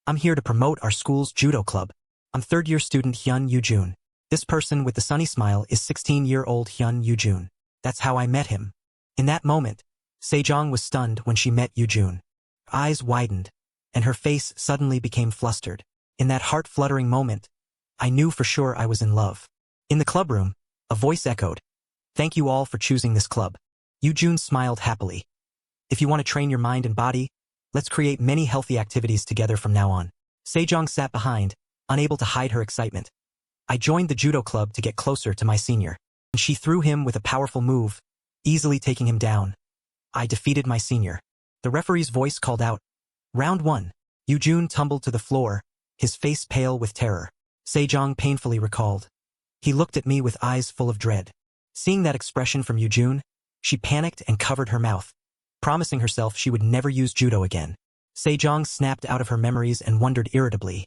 I'm here to promote our school's judo club. I'm third-year student Hyun Yoojun. This person with the sunny smile is 16-year-old Hyun Yoojun. That's how I met him. In that moment, Sejong was stunned when she met Yoojun. Her eyes widened, and her face suddenly became flustered. In that heart-fluttering moment, I knew for sure I was in love. In the clubroom, a voice echoed. Thank you all for choosing this club. Yoojun smiled happily. If you want to train your mind and body, let's create many healthy activities together from now on. Sejong sat behind, unable to hide her excitement. I joined the judo club to get closer to my senior. And she threw him with a powerful move, easily taking him down. I defeated my senior. The referee's voice called out. Round 1. Yoojun tumbled to the floor, his face pale with terror. Sejong painfully recalled. He looked at me with eyes full of dread. Seeing that expression from Yoojun, she panicked and covered her mouth, promising herself she would never use judo again. Sejong snapped out of her memories and wondered irritably.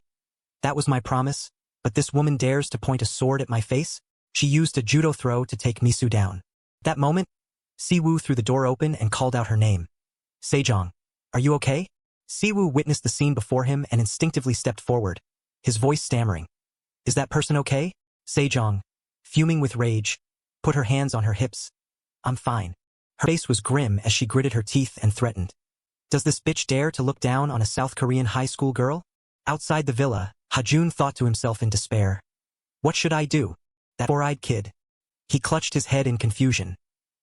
That was my promise, but this woman dares to point a sword at my face? She used a judo throw to take Misu down. At that moment, Siwoo threw the door open and called out her name. Sejong, are you okay? Siwoo witnessed the scene before him and instinctively stepped forward, his voice stammering. Is that person okay? Sejong, fuming with rage, put her hands on her hips. I'm fine. Her face was grim as she gritted her teeth and threatened. Does this bitch dare to look down on a South Korean high school girl? Outside the villa, Hajun thought to himself in despair. What should I do? That four-eyed kid. He clutched his head in confusion.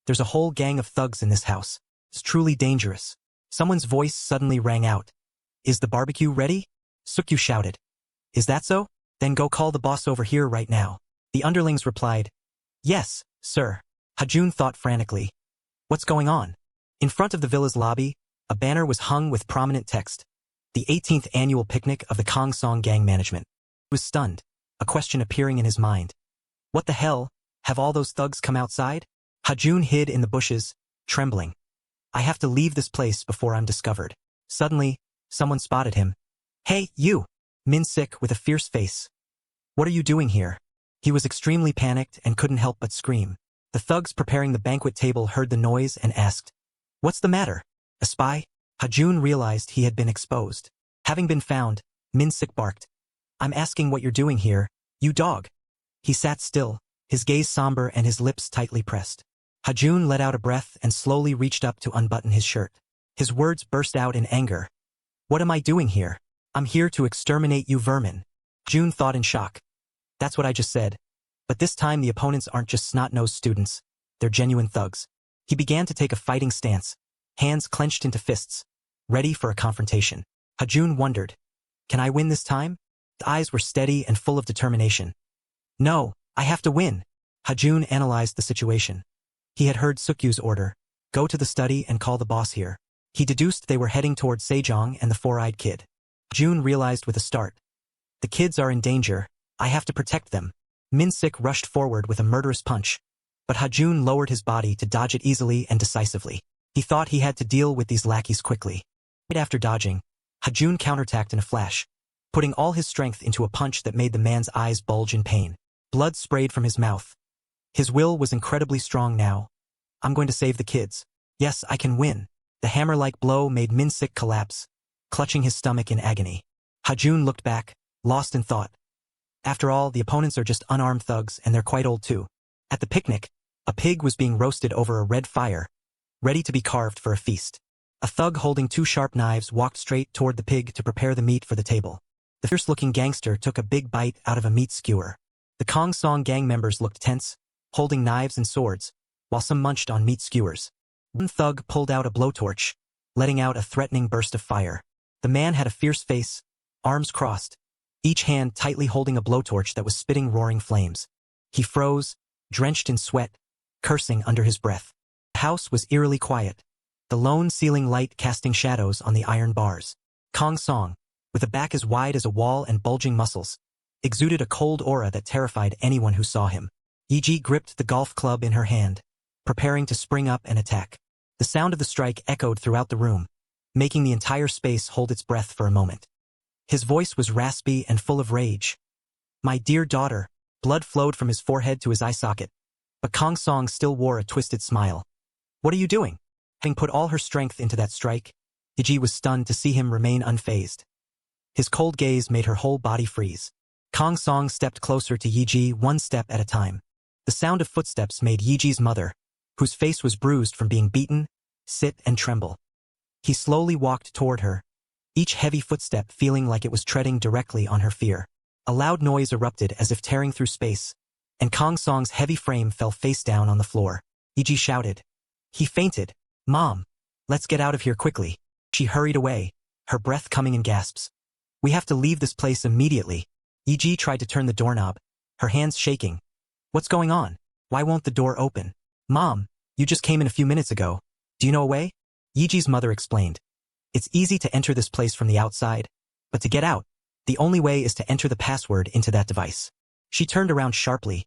There's a whole gang of thugs in this house. It's truly dangerous. Someone's voice suddenly rang out. Is the barbecue ready? Sukyu shouted. Is that so? Then go call the boss over here right now. The underlings replied. Yes, sir. Hajun thought frantically. What's going on? In front of the villa's lobby, a banner was hung with prominent text. The 18th annual picnic of the Kongsong gang management. He was stunned, a question appearing in his mind. What the hell? Have all those thugs come outside? Hajun hid in the bushes, trembling. I have to leave this place before I'm discovered. Suddenly, someone spotted him. Hey, you! Min-sik with a fierce face. What are you doing here? He was extremely panicked and couldn't help but scream. The thugs preparing the banquet table heard the noise and asked, What's the matter? A spy? Hajun realized he had been exposed. Having been found, Min-sik barked. I'm asking what you're doing here, you dog. He sat still, his gaze somber and his lips tightly pressed. Hajun let out a breath and slowly reached up to unbutton his shirt. His words burst out in anger. What am I doing here? I'm here to exterminate you vermin. June thought in shock. That's what I just said. But this time the opponents aren't just snot-nosed students. They're genuine thugs. He began to take a fighting stance, hands clenched into fists, ready for a confrontation. Hajun wondered. Can I win this time? The eyes were steady and full of determination. No, I have to win. Hajun analyzed the situation. He had heard Sukyu's order. Go to the study and call the boss here. He deduced they were heading toward Sejong and the four-eyed kid. June realized with a start. The kids are in danger. I have to protect them. Min-sik rushed forward with a murderous punch. But Hajun lowered his body to dodge it easily and decisively. He thought he had to deal with these lackeys quickly. Right after dodging, Hajun counterattacked in a flash, putting all his strength into a punch that made the man's eyes bulge in pain. Blood sprayed from his mouth. His will was incredibly strong now. I'm going to save the kids. Yes, I can win. The hammer-like blow made Min-sik collapse, clutching his stomach in agony. Hajun looked back, lost in thought. After all, the opponents are just unarmed thugs and they're quite old too. At the picnic, a pig was being roasted over a red fire, ready to be carved for a feast. A thug holding 2 sharp knives walked straight toward the pig to prepare the meat for the table. The fierce-looking gangster took a big bite out of a meat skewer. The Kong Song gang members looked tense, holding knives and swords, while some munched on meat skewers. One thug pulled out a blowtorch, letting out a threatening burst of fire. The man had a fierce face, arms crossed, each hand tightly holding a blowtorch that was spitting roaring flames. He froze, drenched in sweat, cursing under his breath. The house was eerily quiet, the lone ceiling light casting shadows on the iron bars. Kong Song, with a back as wide as a wall and bulging muscles, exuded a cold aura that terrified anyone who saw him. Yi gripped the golf club in her hand, preparing to spring up and attack. The sound of the strike echoed throughout the room, making the entire space hold its breath for a moment. His voice was raspy and full of rage. "My dear daughter," blood flowed from his forehead to his eye socket, but Kong Song still wore a twisted smile. "What are you doing?" Having put all her strength into that strike, Yi was stunned to see him remain unfazed. His cold gaze made her whole body freeze. Kong Song stepped closer to Yi, one step at a time. The sound of footsteps made Yi's mother, whose face was bruised from being beaten, sit and tremble. He slowly walked toward her, each heavy footstep feeling like it was treading directly on her fear. A loud noise erupted as if tearing through space, and Kong Song's heavy frame fell face down on the floor. Yi shouted. "He fainted. Mom, let's get out of here quickly." She hurried away, her breath coming in gasps. "We have to leave this place immediately." Yi tried to turn the doorknob, her hands shaking. "What's going on? Why won't the door open?" "Mom, you just came in a few minutes ago. Do you know a way?" Yi's mother explained. "It's easy to enter this place from the outside, but to get out, the only way is to enter the password into that device." She turned around sharply.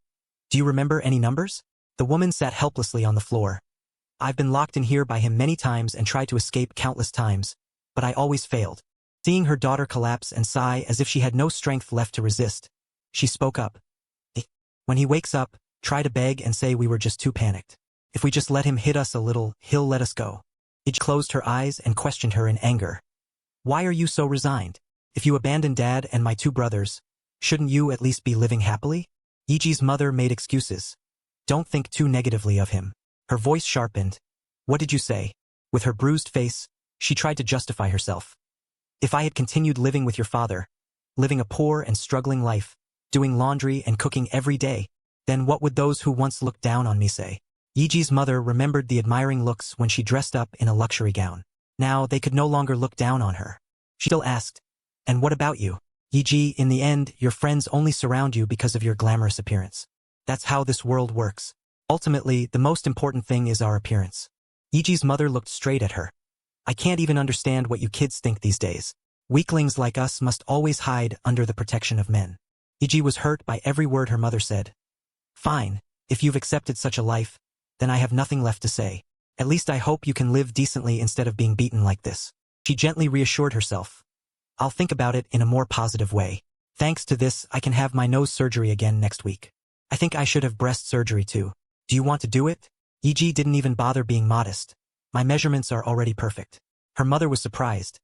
"Do you remember any numbers?" The woman sat helplessly on the floor. "I've been locked in here by him many times and tried to escape countless times, but I always failed." Seeing her daughter collapse and sigh as if she had no strength left to resist, she spoke up. "When he wakes up, try to beg and say we were just too panicked. If we just let him hit us a little, he'll let us go." Yi closed her eyes and questioned her in anger. "Why are you so resigned? If you abandoned Dad and my 2 brothers, shouldn't you at least be living happily?" Yi's mother made excuses. "Don't think too negatively of him." Her voice sharpened. "What did you say?" With her bruised face, she tried to justify herself. "If I had continued living with your father, living a poor and struggling life, doing laundry and cooking every day, then what would those who once looked down on me say?" Yi's mother remembered the admiring looks when she dressed up in a luxury gown. Now they could no longer look down on her. She still asked, "And what about you?" Yi, in the end, your friends only surround you because of your glamorous appearance. That's how this world works. Ultimately, the most important thing is our appearance. Yi's mother looked straight at her. "I can't even understand what you kids think these days. Weaklings like us must always hide under the protection of men." Yi was hurt by every word her mother said. "Fine, if you've accepted such a life, then I have nothing left to say. At least I hope you can live decently instead of being beaten like this." She gently reassured herself. "I'll think about it in a more positive way. Thanks to this, I can have my nose surgery again next week. I think I should have breast surgery too. Do you want to do it?" Yi didn't even bother being modest. "My measurements are already perfect." Her mother was surprised.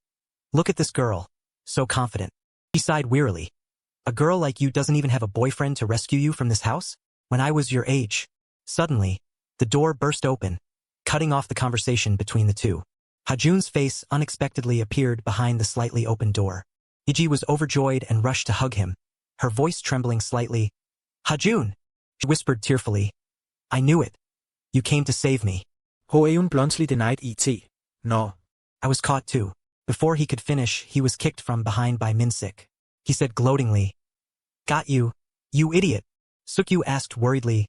"Look at this girl, so confident." She sighed wearily. "A girl like you doesn't even have a boyfriend to rescue you from this house? When I was your age." Suddenly, the door burst open, cutting off the conversation between the two. Hajun's face unexpectedly appeared behind the slightly open door. Yi was overjoyed and rushed to hug him, her voice trembling slightly. "Hajun!" She whispered tearfully. "I knew it. You came to save me." Hoeun bluntly denied it. "No. I was caught too." Before he could finish, he was kicked from behind by Minsik. He said gloatingly, "Got you, you idiot." Sukyu asked worriedly,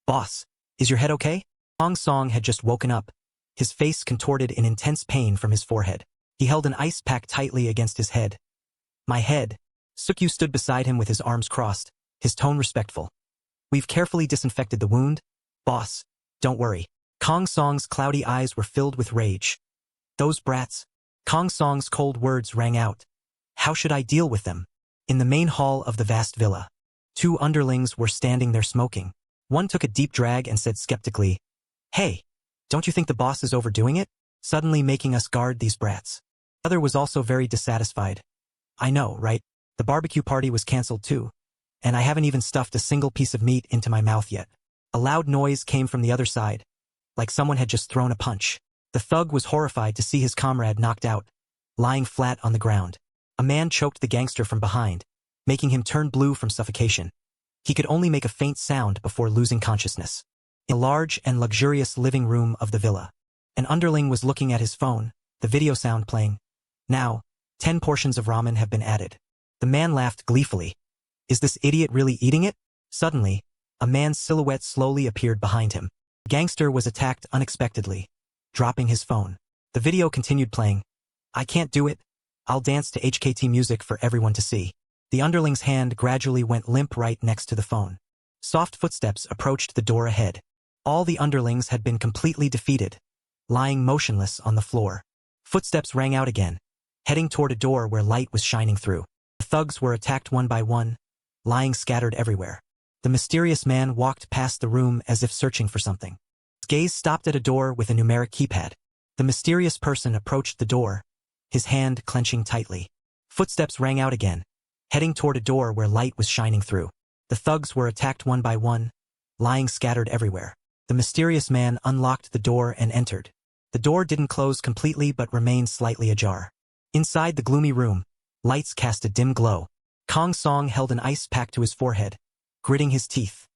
"Boss, is your head okay?" Kong Song had just woken up, his face contorted in intense pain from his forehead. He held an ice pack tightly against his head. "My head." Sukyu stood beside him with his arms crossed, his tone respectful. "We've carefully disinfected the wound. Boss, don't worry." Kong Song's cloudy eyes were filled with rage. "Those brats." Kong Song's cold words rang out. How should I deal with them? In the main hall of the vast villa, 2 underlings were standing there smoking. One took a deep drag and said skeptically, "Hey, don't you think the boss is overdoing it? Suddenly making us guard these brats." The other was also very dissatisfied. "I know, right? The barbecue party was cancelled too, and I haven't even stuffed a single piece of meat into my mouth yet." A loud noise came from the other side, like someone had just thrown a punch. The thug was horrified to see his comrade knocked out, lying flat on the ground. A man choked the gangster from behind, making him turn blue from suffocation. He could only make a faint sound before losing consciousness. In a large and luxurious living room of the villa, an underling was looking at his phone, the video sound playing. Now, 10 portions of ramen have been added. The man laughed gleefully. Is this idiot really eating it? Suddenly, a man's silhouette slowly appeared behind him. The gangster was attacked unexpectedly, dropping his phone. The video continued playing. I can't do it. I'll dance to HKT music for everyone to see. The underling's hand gradually went limp right next to the phone. Soft footsteps approached the door ahead. All the underlings had been completely defeated, lying motionless on the floor. Footsteps rang out again, heading toward a door where light was shining through. The thugs were attacked one by one, lying scattered everywhere. The mysterious man walked past the room as if searching for something. His gaze stopped at a door with a numeric keypad. The mysterious person approached the door, his hand clenching tightly. Footsteps rang out again, heading toward a door where light was shining through. The thugs were attacked one by one, lying scattered everywhere. The mysterious man unlocked the door and entered. The door didn't close completely but remained slightly ajar. Inside the gloomy room, lights cast a dim glow. Kong Song held an ice pack to his forehead, gritting his teeth.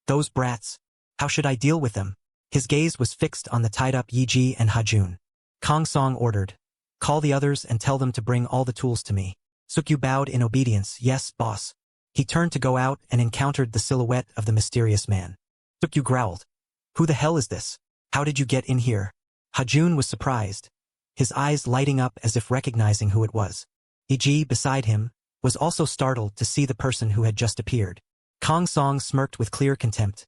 Those brats. How should I deal with them? His gaze was fixed on the tied-up Yiji and Hajun. Kong Song ordered, call the others and tell them to bring all the tools to me. Sukyu bowed in obedience. Yes, boss. He turned to go out and encountered the silhouette of the mysterious man. Sukyu growled. Who the hell is this? How did you get in here? Hajun was surprised, his eyes lighting up as if recognizing who it was. Yiji, beside him, was also startled to see the person who had just appeared. Kong Song smirked with clear contempt.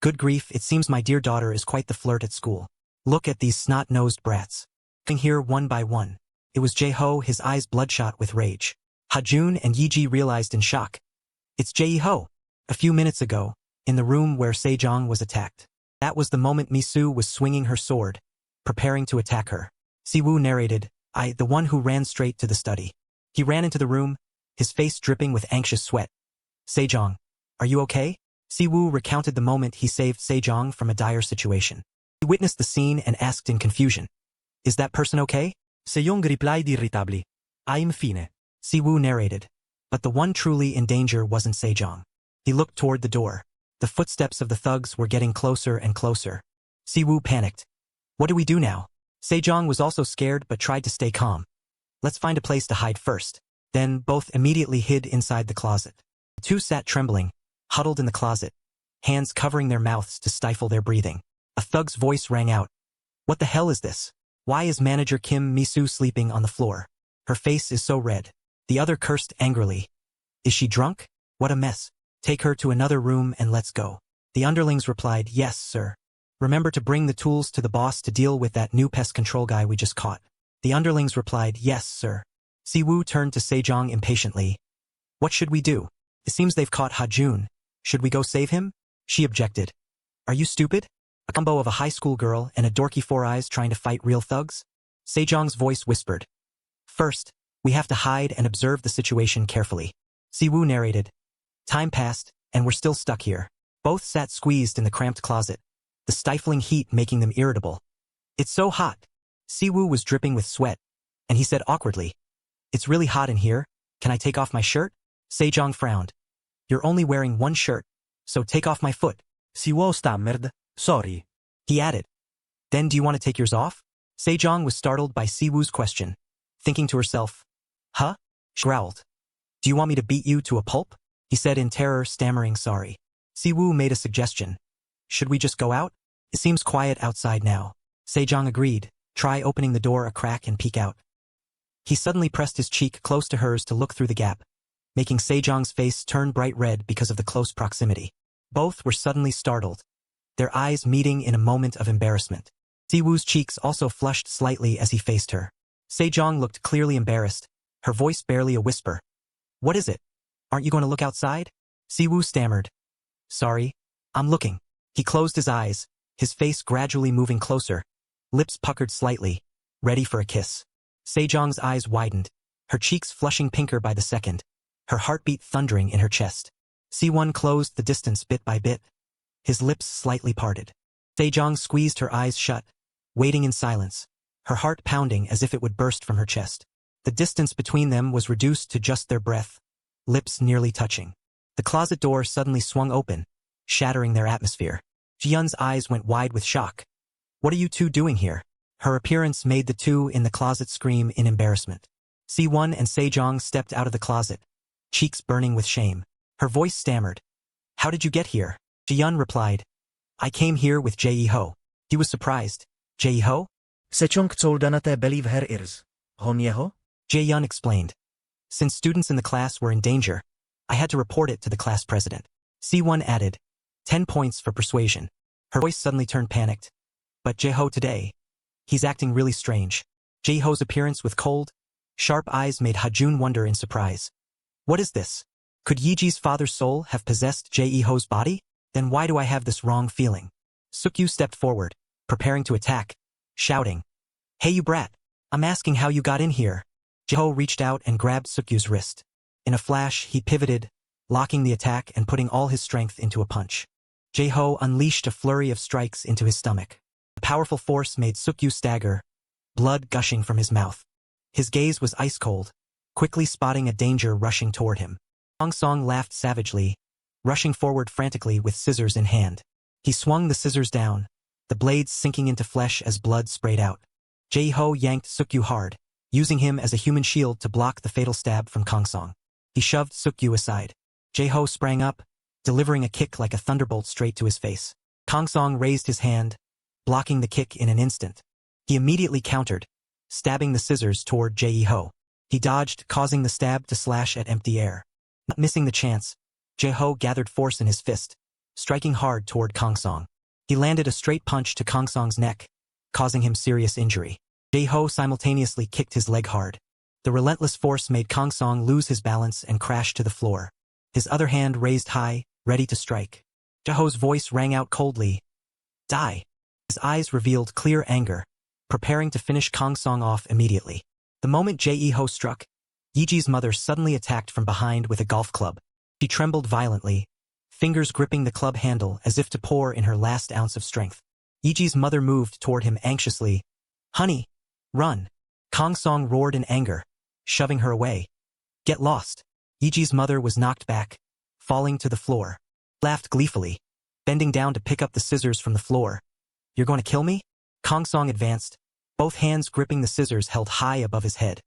Good grief, it seems my dear daughter is quite the flirt at school. Look at these snot-nosed brats. Coming here one by one. It was Jae-ho, his eyes bloodshot with rage. Hajun and Yiji realized in shock. It's Jae-ho. A few minutes ago, in the room where Sejong was attacked. That was the moment Misu was swinging her sword, preparing to attack her. Siwoo narrated, the one who ran straight to the study. He ran into the room, his face dripping with anxious sweat. Sejong, are you okay? Siwoo recounted the moment he saved Sejong from a dire situation. He witnessed the scene and asked in confusion. Is that person okay? Sejong replied irritably. I'm fine. Siwoo narrated. But the one truly in danger wasn't Sejong. He looked toward the door. The footsteps of the thugs were getting closer and closer. Siwoo panicked. What do we do now? Sejong was also scared but tried to stay calm. Let's find a place to hide first. Then both immediately hid inside the closet. The two sat trembling, huddled in the closet, hands covering their mouths to stifle their breathing. A thug's voice rang out. What the hell is this? Why is manager Kim Misu sleeping on the floor? Her face is so red. The other cursed angrily. Is she drunk? What a mess. Take her to another room and let's go. The underlings replied, yes, sir. Remember to bring the tools to the boss to deal with that new pest control guy we just caught. The underlings replied, yes, sir. Siwoo turned to Sejong impatiently. What should we do? It seems they've caught Hajun. Should we go save him? She objected. Are you stupid? A combo of a high school girl and a dorky Four Eyes trying to fight real thugs? Sejong's voice whispered. First, we have to hide and observe the situation carefully. Siwoo narrated. Time passed, and we're still stuck here. Both sat squeezed in the cramped closet, the stifling heat making them irritable. It's so hot. Siwoo was dripping with sweat, and he said awkwardly, it's really hot in here. Can I take off my shirt? Sejong frowned. You're only wearing one shirt, so take off my foot. Siwoo stammered, sorry. He added. Then do you want to take yours off? Sejong was startled by Siwoo's question, thinking to herself, huh? She growled. Do you want me to beat you to a pulp? He said in terror, stammering sorry. Siwoo made a suggestion. Should we just go out? It seems quiet outside now. Sejong agreed. Try opening the door a crack and peek out. He suddenly pressed his cheek close to hers to look through the gap, making Sejong's face turn bright red because of the close proximity. Both were suddenly startled, their eyes meeting in a moment of embarrassment. Siwoo's cheeks also flushed slightly as he faced her. Sejong looked clearly embarrassed, her voice barely a whisper. What is it? Aren't you going to look outside? Siwoo stammered. Sorry, I'm looking. He closed his eyes, his face gradually moving closer, lips puckered slightly, ready for a kiss. Sejong's eyes widened, her cheeks flushing pinker by the second, her heartbeat thundering in her chest. Siwon closed the distance bit by bit, his lips slightly parted. Sejong squeezed her eyes shut, waiting in silence, her heart pounding as if it would burst from her chest. The distance between them was reduced to just their breath, lips nearly touching. The closet door suddenly swung open, shattering their atmosphere. Ji-yeon's eyes went wide with shock. What are you two doing here? Her appearance made the two in the closet scream in embarrassment. Si-won and Sejong stepped out of the closet, cheeks burning with shame. Her voice stammered. How did you get here? Ji-yeon replied. I came here with Jae-ho. He was surprised. Jae-ho? Sechong Tsoldanate believe her ears. Honyeho? Jae-yeon explained. Since students in the class were in danger, I had to report it to the class president. Si-won added, 10 points for persuasion. Her voice suddenly turned panicked. But Jae-ho today, he's acting really strange. Jae-ho's appearance with cold, sharp eyes made Ha-jun wonder in surprise. What is this? Could Yeji's father's soul have possessed Jae-ho's body? Then why do I have this wrong feeling? Sukyu stepped forward, preparing to attack, shouting, Hey you brat, I'm asking how you got in here. Jae-ho reached out and grabbed Sukyu's wrist. In a flash, he pivoted, locking the attack and putting all his strength into a punch. Jae-ho unleashed a flurry of strikes into his stomach. The powerful force made Sukyu stagger, blood gushing from his mouth. His gaze was ice cold, quickly spotting a danger rushing toward him. Hong Song laughed savagely, rushing forward frantically with scissors in hand. He swung the scissors down, the blades sinking into flesh as blood sprayed out. Jae-ho yanked Sukyu hard, using him as a human shield to block the fatal stab from Kong Song. He shoved Sukyu aside. Jae-ho sprang up, delivering a kick like a thunderbolt straight to his face. Kong Song raised his hand, blocking the kick in an instant. He immediately countered, stabbing the scissors toward Jae-ho. He dodged, causing the stab to slash at empty air. Not missing the chance, Jae-ho gathered force in his fist, striking hard toward Kong Song. He landed a straight punch to Kong Song's neck, causing him serious injury. Jae-ho simultaneously kicked his leg hard. The relentless force made Kong Song lose his balance and crash to the floor. His other hand raised high, ready to strike. Jae-ho's voice rang out coldly. Die. His eyes revealed clear anger, preparing to finish Kong Song off immediately. The moment Jae-ho struck, Yeji's mother suddenly attacked from behind with a golf club. She trembled violently, fingers gripping the club handle as if to pour in her last ounce of strength. Yeji's mother moved toward him anxiously. Honey, run. Kong Song roared in anger, shoving her away. Get lost. Yeji's mother was knocked back, falling to the floor. Laughed gleefully, bending down to pick up the scissors from the floor. You're going to kill me? Kong Song advanced, both hands gripping the scissors held high above his head.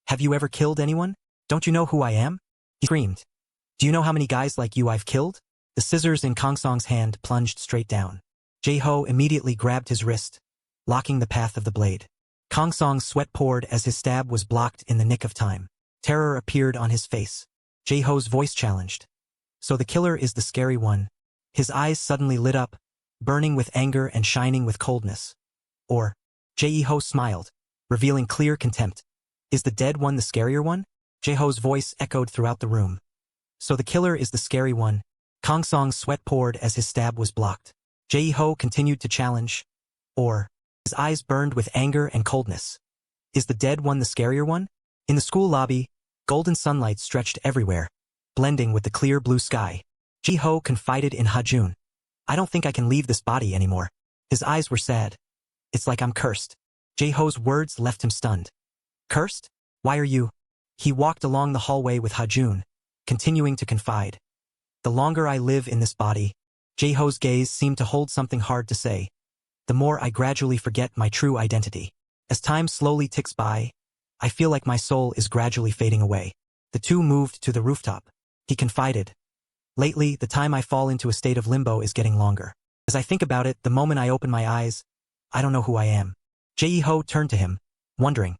Have you ever killed anyone? Don't you know who I am? He screamed. Do you know how many guys like you I've killed? The scissors in Kong Song's hand plunged straight down. Jae-ho immediately grabbed his wrist, locking the path of the blade. Kong Song's sweat poured as his stab was blocked in the nick of time. Terror appeared on his face. Jae-ho's voice challenged. So the killer is the scary one. His eyes suddenly lit up, burning with anger and shining with coldness. Or, Jae-ho smiled, revealing clear contempt. Is the dead one the scarier one? Jae-ho's voice echoed throughout the room. So the killer is the scary one. Kong Song's sweat poured as his stab was blocked. Jae-ho continued to challenge. Or, his eyes burned with anger and coldness. Is the dead one the scarier one? In the school lobby, golden sunlight stretched everywhere, blending with the clear blue sky. Jae-ho confided in Ha-jun. I don't think I can leave this body anymore. His eyes were sad. It's like I'm cursed. Jae-ho's words left him stunned. Cursed? Why are you? He walked along the hallway with Ha-jun, continuing to confide. The longer I live in this body, Jae-ho's gaze seemed to hold something hard to say. The more I gradually forget my true identity. As time slowly ticks by, I feel like my soul is gradually fading away. The two moved to the rooftop. He confided. Lately, the time I fall into a state of limbo is getting longer. As I think about it, the moment I open my eyes, I don't know who I am. Jae-ho turned to him, wondering.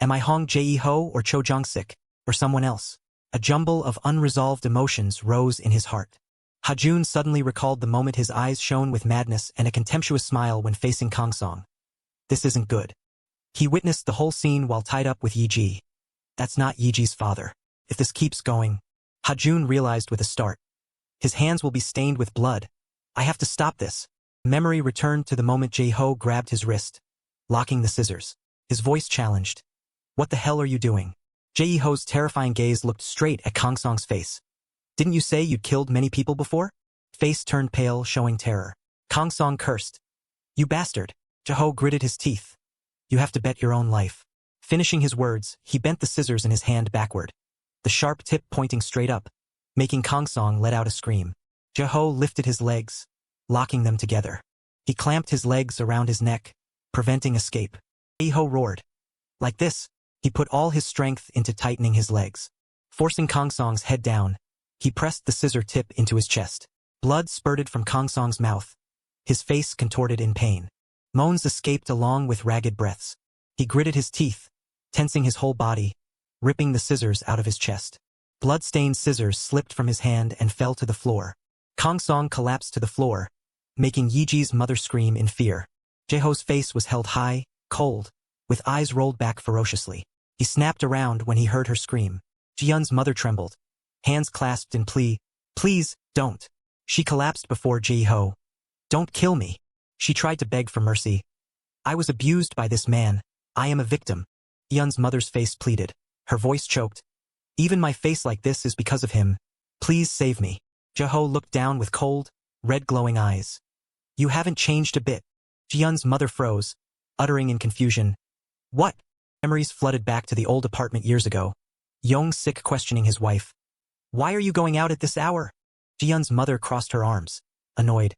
Am I Hong Jae-ho or Cho Jong-sik, or someone else? A jumble of unresolved emotions rose in his heart. Ha-jun suddenly recalled the moment his eyes shone with madness and a contemptuous smile when facing Kong Song. This isn't good. He witnessed the whole scene while tied up with Yeji. That's not Yeji's father. If this keeps going, Ha-jun realized with a start. His hands will be stained with blood. I have to stop this. Memory returned to the moment Jae-ho grabbed his wrist, locking the scissors. His voice challenged. What the hell are you doing? Jae-ho's terrifying gaze looked straight at Kong Song's face. Didn't you say you'd killed many people before? Face turned pale, showing terror. Kang Song cursed. You bastard. Jaho gritted his teeth. You have to bet your own life. Finishing his words, he bent the scissors in his hand backward, the sharp tip pointing straight up, making Kang Song let out a scream. Jaho lifted his legs, locking them together. He clamped his legs around his neck, preventing escape. Jaho roared. Like this, he put all his strength into tightening his legs. Forcing Kang Song's head down, he pressed the scissor tip into his chest. Blood spurted from Kang Song's mouth. His face contorted in pain. Moans escaped along with ragged breaths. He gritted his teeth, tensing his whole body, ripping the scissors out of his chest. Blood-stained scissors slipped from his hand and fell to the floor. Kang Song collapsed to the floor, making Yiji's mother scream in fear. Jaho's face was held high, cold, with eyes rolled back ferociously. He snapped around when he heard her scream. Ji-yun's mother trembled, hands clasped in plea. Please, don't. She collapsed before Ji-ho. Don't kill me. She tried to beg for mercy. I was abused by this man. I am a victim. Ji-yun's mother's face pleaded. Her voice choked. Even my face like this is because of him. Please save me. Jaho looked down with cold, red glowing eyes. You haven't changed a bit. Ji-yun's mother froze, uttering in confusion. What? Memories flooded back to the old apartment years ago. Yong-sik questioning his wife. Why are you going out at this hour? Ji-yun's mother crossed her arms, annoyed.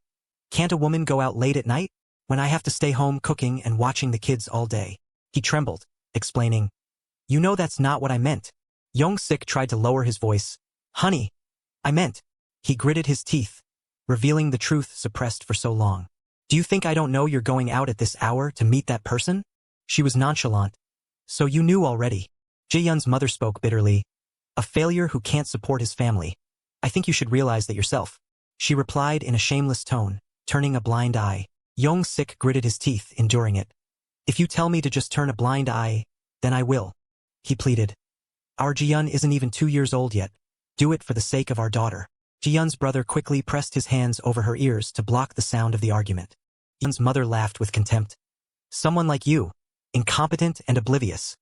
Can't a woman go out late at night, when I have to stay home cooking and watching the kids all day? He trembled, explaining. You know that's not what I meant. Yong-sik tried to lower his voice. Honey, I meant. He gritted his teeth, revealing the truth suppressed for so long. Do you think I don't know you're going out at this hour to meet that person? She was nonchalant. So you knew already. Ji-yun's mother spoke bitterly. A failure who can't support his family. I think you should realize that yourself. She replied in a shameless tone, turning a blind eye. Yong-sik gritted his teeth, enduring it. If you tell me to just turn a blind eye, then I will. He pleaded. Our Ji-yun isn't even 2 years old yet. Do it for the sake of our daughter. Ji-yun's brother quickly pressed his hands over her ears to block the sound of the argument. Ji-yun's mother laughed with contempt. Someone like you, incompetent and oblivious.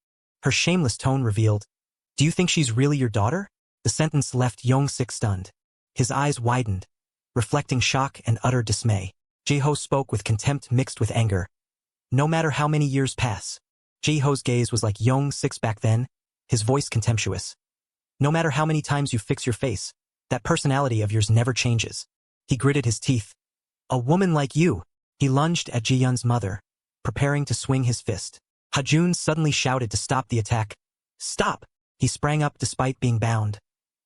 Her shameless tone revealed. Do you think she's really your daughter? The sentence left Yong-sik stunned. His eyes widened, reflecting shock and utter dismay. Jae-ho spoke with contempt mixed with anger. No matter how many years pass. Jae-ho's gaze was like Yong-sik's back then, his voice contemptuous. No matter how many times you fix your face, that personality of yours never changes. He gritted his teeth. A woman like you. He lunged at Ji-yun's mother, preparing to swing his fist. Ha-jun suddenly shouted to stop the attack. Stop! He sprang up despite being bound,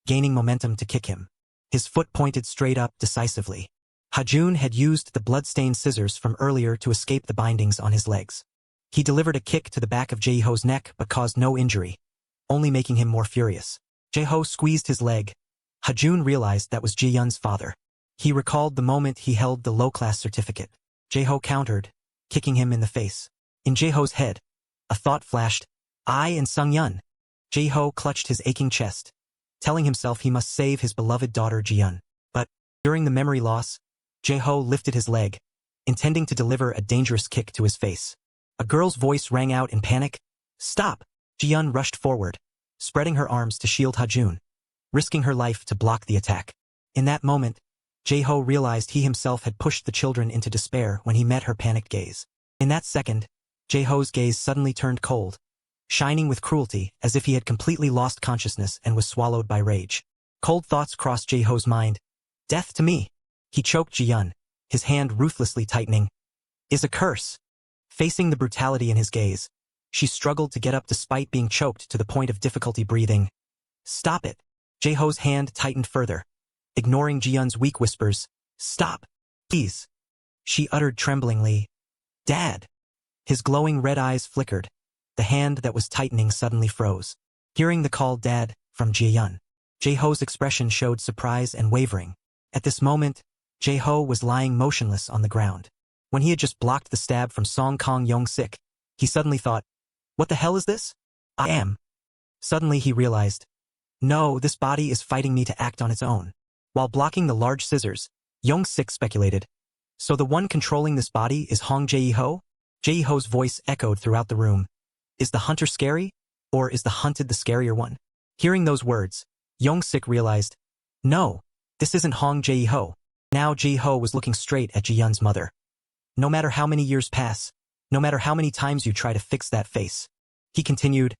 gaining momentum to kick him. His foot pointed straight up decisively. Ha-jun had used the blood-stained scissors from earlier to escape the bindings on his legs. He delivered a kick to the back of Jae-ho's neck but caused no injury, only making him more furious. Jae-ho squeezed his leg. Ha-jun realized that was Ji-yun's father. He recalled the moment he held the low-class certificate. Jae-ho countered, kicking him in the face. In Jae-ho's head, a thought flashed. I and Sung-yun. Jae-ho clutched his aching chest, telling himself he must save his beloved daughter Ji-yun. But, during the memory loss, Jae-ho lifted his leg, intending to deliver a dangerous kick to his face. A girl's voice rang out in panic. Stop! Ji-yun rushed forward, spreading her arms to shield Ha-jun, risking her life to block the attack. In that moment, Jae-ho realized he himself had pushed the children into despair when he met her panicked gaze. In that second, Jae-ho's gaze suddenly turned cold, shining with cruelty as if he had completely lost consciousness and was swallowed by rage. Cold thoughts crossed Jae-ho's mind. Death to me. He choked Ji-yun, his hand ruthlessly tightening. Is a curse. Facing the brutality in his gaze, she struggled to get up despite being choked to the point of difficulty breathing. Stop it. Jae-ho's hand tightened further, ignoring Ji-yun's weak whispers. Stop. Please. She uttered tremblingly. Dad. His glowing red eyes flickered. The hand that was tightening suddenly froze. Hearing the call Dad from Ji-yun, Jae-ho's expression showed surprise and wavering. At this moment, Jae-ho was lying motionless on the ground. When he had just blocked the stab from Song Kang Yong-sik, he suddenly thought, what the hell is this? I am. Suddenly he realized, no, this body is fighting me to act on its own. While blocking the large scissors, Yong-sik speculated, so the one controlling this body is Hong Jae-ho? Jae-ho's voice echoed throughout the room. Is the hunter scary? Or is the hunted the scarier one? Hearing those words, Yong-sik realized, no, this isn't Hong Jae-ho. Now Ji-ho was looking straight at Ji-yun's mother. No matter how many years pass, no matter how many times you try to fix that face, he continued,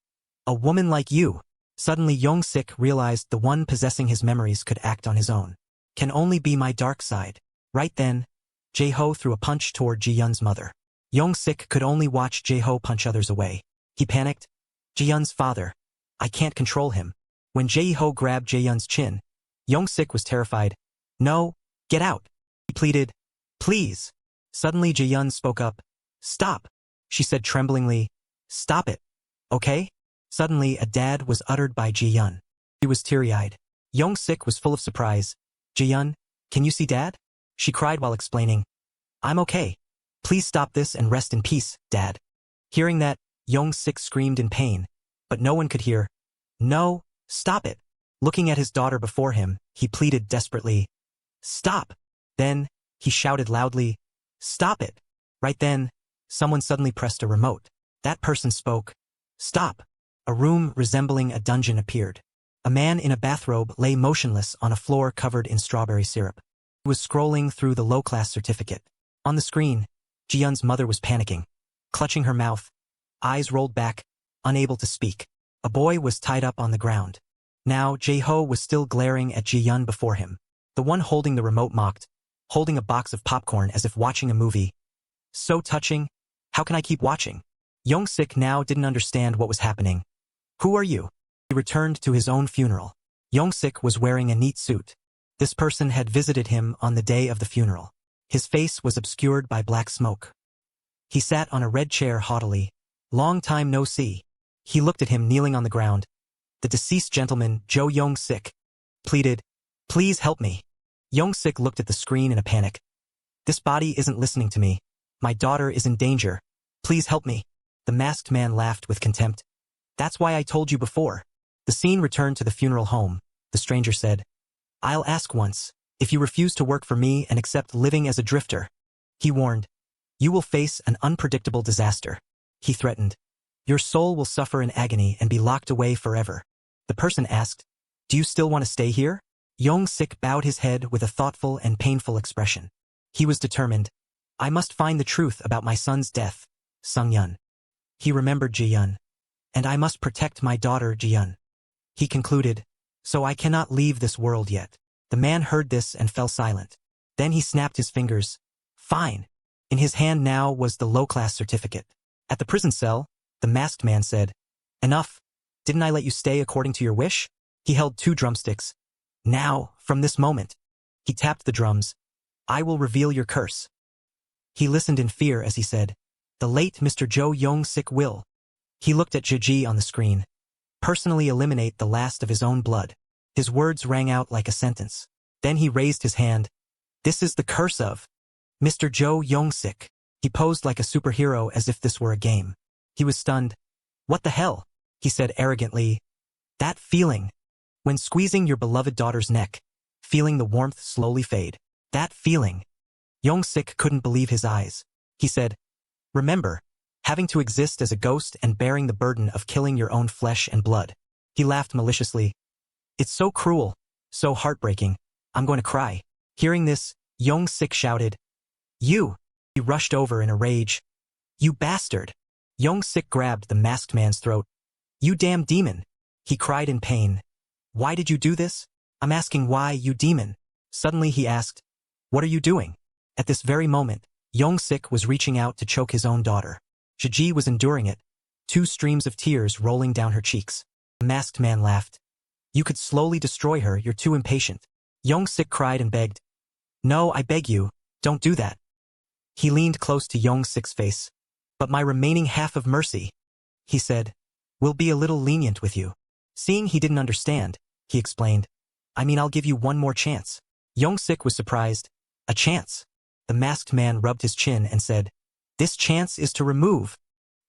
a woman like you. Suddenly Young-sik realized the one possessing his memories could act on his own. Can only be my dark side. Right then, Jae-ho threw a punch toward Ji-yun's mother. Young-sik could only watch Jae-ho punch others away. He panicked. Ji-yun's father. I can't control him. When Jae-ho grabbed Jae-yun's chin, Young-sik was terrified. No, get out. He pleaded. Please. Suddenly Jae-yun spoke up. Stop. She said tremblingly. Stop it. Okay? Suddenly a dad was uttered by Ji-yun. He was teary-eyed. Young-sik was full of surprise. Ji-yun, can you see Dad? She cried while explaining. I'm okay. Please stop this and rest in peace, Dad. Hearing that, Young-sik screamed in pain, but no one could hear. No, stop it. Looking at his daughter before him, he pleaded desperately. Stop. Then, he shouted loudly. Stop it. Right then, someone suddenly pressed a remote. That person spoke. Stop. A room resembling a dungeon appeared. A man in a bathrobe lay motionless on a floor covered in strawberry syrup. He was scrolling through the low-class certificate. On the screen, Ji-yun's mother was panicking, clutching her mouth, eyes rolled back, unable to speak. A boy was tied up on the ground. Now Jae-ho was still glaring at Ji-yun before him. The one holding the remote mocked, holding a box of popcorn as if watching a movie. So touching. How can I keep watching? Young-sik now didn't understand what was happening. Who are you? He returned to his own funeral. Young-sik was wearing a neat suit. This person had visited him on the day of the funeral. His face was obscured by black smoke. He sat on a red chair haughtily. Long time no see. He looked at him kneeling on the ground. The deceased gentleman, Jo Young-sik, pleaded, Please help me. Young-sik looked at the screen in a panic. This body isn't listening to me. My daughter is in danger. Please help me. The masked man laughed with contempt. That's why I told you before. The scene returned to the funeral home. The stranger said, I'll ask once. If you refuse to work for me and accept living as a drifter, he warned, you will face an unpredictable disaster. He threatened, your soul will suffer in agony and be locked away forever. The person asked, do you still want to stay here? Young-sik bowed his head with a thoughtful and painful expression. He was determined. I must find the truth about my son's death, Sung-yun. He remembered Ji-yun. And I must protect my daughter Ji-yun. He concluded, so I cannot leave this world yet. The man heard this and fell silent. Then he snapped his fingers. Fine. In his hand now was the low-class certificate. At the prison cell, the masked man said, Enough. Didn't I let you stay according to your wish? He held 2 drumsticks. Now, from this moment. He tapped the drums. I will reveal your curse. He listened in fear as he said, the late Mr. Jo Young-sik will. He looked at Ji on the screen. Personally eliminate the last of his own blood. His words rang out like a sentence. Then he raised his hand. This is the curse of Mr. Jo Young-sik. He posed like a superhero as if this were a game. He was stunned. What the hell? He said arrogantly. That feeling. When squeezing your beloved daughter's neck, feeling the warmth slowly fade. That feeling. Young-sik couldn't believe his eyes. He said, remember, having to exist as a ghost and bearing the burden of killing your own flesh and blood. He laughed maliciously. It's so cruel, so heartbreaking. I'm going to cry. Hearing this, Young-sik shouted, You! He rushed over in a rage. You bastard! Young-sik grabbed the masked man's throat. You damn demon! He cried in pain. Why did you do this? I'm asking why, you demon. Suddenly he asked, What are you doing? At this very moment, Young-sik was reaching out to choke his own daughter. Ji was enduring it, 2 streams of tears rolling down her cheeks. The masked man laughed. You could slowly destroy her, you're too impatient. Young-sik cried and begged. No, I beg you, don't do that. He leaned close to Young-sik's face. But my remaining half of mercy, he said, will be a little lenient with you. Seeing he didn't understand, he explained. I mean, I'll give you one more chance. Young-sik was surprised. A chance? The masked man rubbed his chin and said, This chance is to remove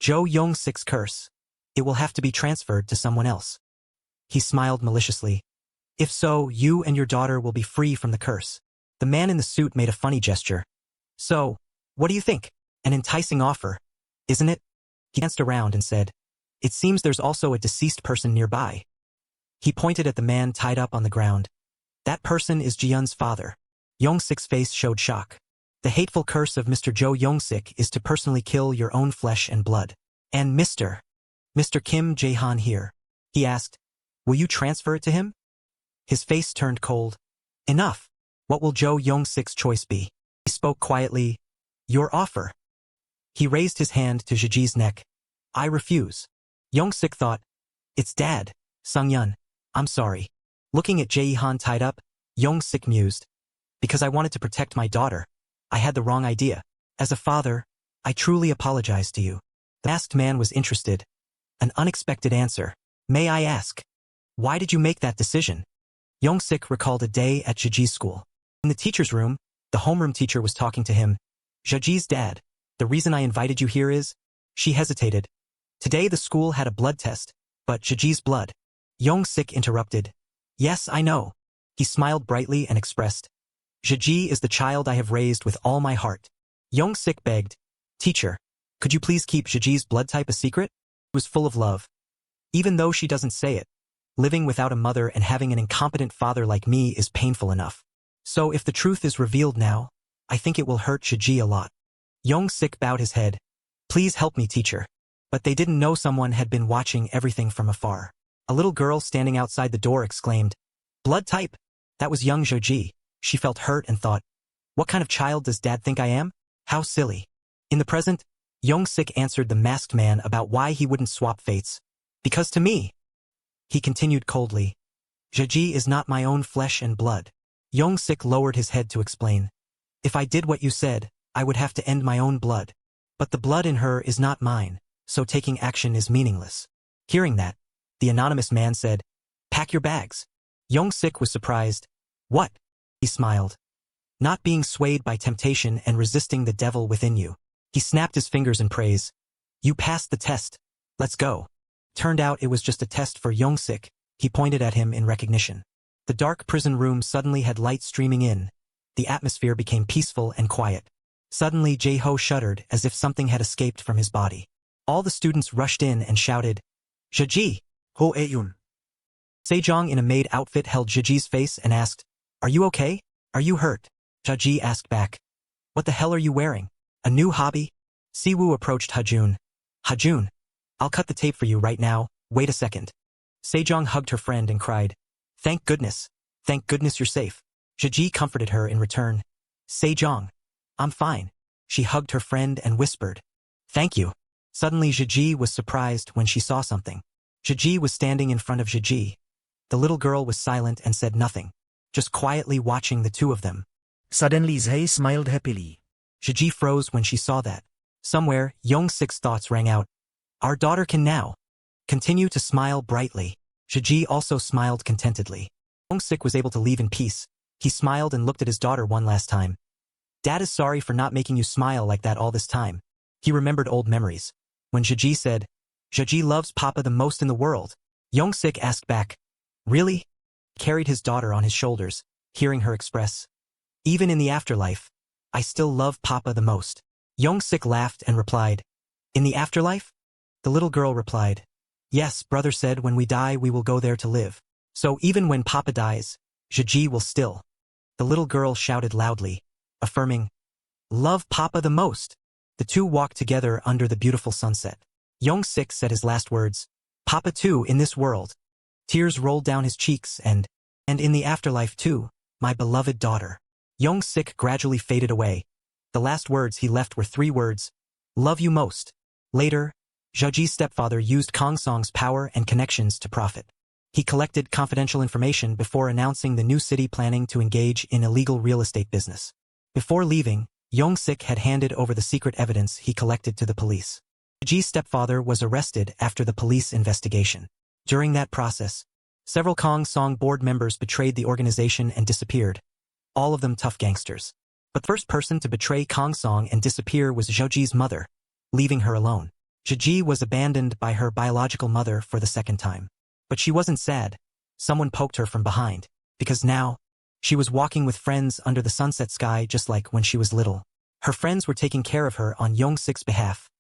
Jo Young-sik's curse. It will have to be transferred to someone else. He smiled maliciously. If so, you and your daughter will be free from the curse. The man in the suit made a funny gesture. So, what do you think? An enticing offer, isn't it? He glanced around and said, It seems there's also a deceased person nearby. He pointed at the man tied up on the ground. That person is Ji-yun's father. Young-sik's face showed shock. The hateful curse of Mr. Jo Young-sik is to personally kill your own flesh and blood. And Mr. Kim Jae-han here. He asked, will you transfer it to him? His face turned cold. Enough. What will Jo Young-sik's choice be? He spoke quietly. Your offer. He raised his hand to Jeji's neck. I refuse. Young-sik thought, it's Dad, Sung-yun. I'm sorry. Looking at Jae-han tied up, Young-sik mused. Because I wanted to protect my daughter. I had the wrong idea. As a father, I truly apologize to you. The masked man was interested. An unexpected answer. May I ask? Why did you make that decision? Young-sik recalled a day at Jeji's school. In the teacher's room, the homeroom teacher was talking to him. Jeji's dad, the reason I invited you here is... She hesitated. Today the school had a blood test, but Jeji's blood. Young-sik interrupted. Yes, I know. He smiled brightly and expressed. Jeji is the child I have raised with all my heart. Young-sik begged. Teacher, could you please keep Jeji's blood type a secret? It was full of love. Even though she doesn't say it. Living without a mother and having an incompetent father like me is painful enough. So if the truth is revealed now, I think it will hurt Jeji a lot. Young-sik bowed his head. Please help me, teacher. But they didn't know someone had been watching everything from afar. A little girl standing outside the door exclaimed, blood type? That was young Jeji. She felt hurt and thought, what kind of child does Dad think I am? How silly. In the present, Young-sik answered the masked man about why he wouldn't swap fates. Because to me. He continued coldly. Jeji is not my own flesh and blood. Young-sik lowered his head to explain. If I did what you said, I would have to end my own blood. But the blood in her is not mine, so taking action is meaningless. Hearing that, the anonymous man said, pack your bags. Young-sik was surprised. What? He smiled. Not being swayed by temptation and resisting the devil within you. He snapped his fingers in praise. You passed the test. Let's go. Turned out it was just a test for Young-sik. He pointed at him in recognition. The dark prison room suddenly had light streaming in. The atmosphere became peaceful and quiet. Suddenly Jae-ho shuddered as if something had escaped from his body. All the students rushed in and shouted, Jeji! Ho Eun. Sejong in a maid outfit held Jeji's face and asked, are you okay? Are you hurt? Jeji asked back. What the hell are you wearing? A new hobby? Siwoo approached Hajun. Hajun, I'll cut the tape for you right now, wait a second. Sejong hugged her friend and cried, thank goodness you're safe. Jeji comforted her in return. Sejong, I'm fine. She hugged her friend and whispered, thank you. Suddenly Jeji was surprised when she saw something. Jeji was standing in front of Jeji. The little girl was silent and said nothing, just quietly watching the two of them. Suddenly Zae smiled happily. Jeji froze when she saw that. Somewhere, Young-sik's thoughts rang out. Our daughter can now continue to smile brightly. Jeji also smiled contentedly. Young-sik was able to leave in peace. He smiled and looked at his daughter one last time. Dad is sorry for not making you smile like that all this time. He remembered old memories. When Jeji said, Jeji loves Papa the most in the world, Young-sik asked back, really? Carried his daughter on his shoulders, hearing her express, even in the afterlife, I still love Papa the most. Young-sik laughed and replied, in the afterlife? The little girl replied, yes, brother said when we die we will go there to live. So even when Papa dies, Jeji will still. The little girl shouted loudly, affirming, love Papa the most. The two walked together under the beautiful sunset. Young-sik said his last words, Papa too in this world. Tears rolled down his cheeks and in the afterlife too, my beloved daughter. Young-sik gradually faded away. The last words he left were 3 words, love you most. Later, Jeji's stepfather used Kang Song's power and connections to profit. He collected confidential information before announcing the new city planning to engage in illegal real estate business. Before leaving, Young-sik had handed over the secret evidence he collected to the police. Jeji's stepfather was arrested after the police investigation. During that process, several Kang Song board members betrayed the organization and disappeared. All of them tough gangsters. But the first person to betray Kang Song and disappear was Jeji's mother, leaving her alone. Jeji was abandoned by her biological mother for the second time. But she wasn't sad. Someone poked her from behind, because now, she was walking with friends under the sunset sky just like when she was little. Her friends were taking care of her on Young-sik's behalf.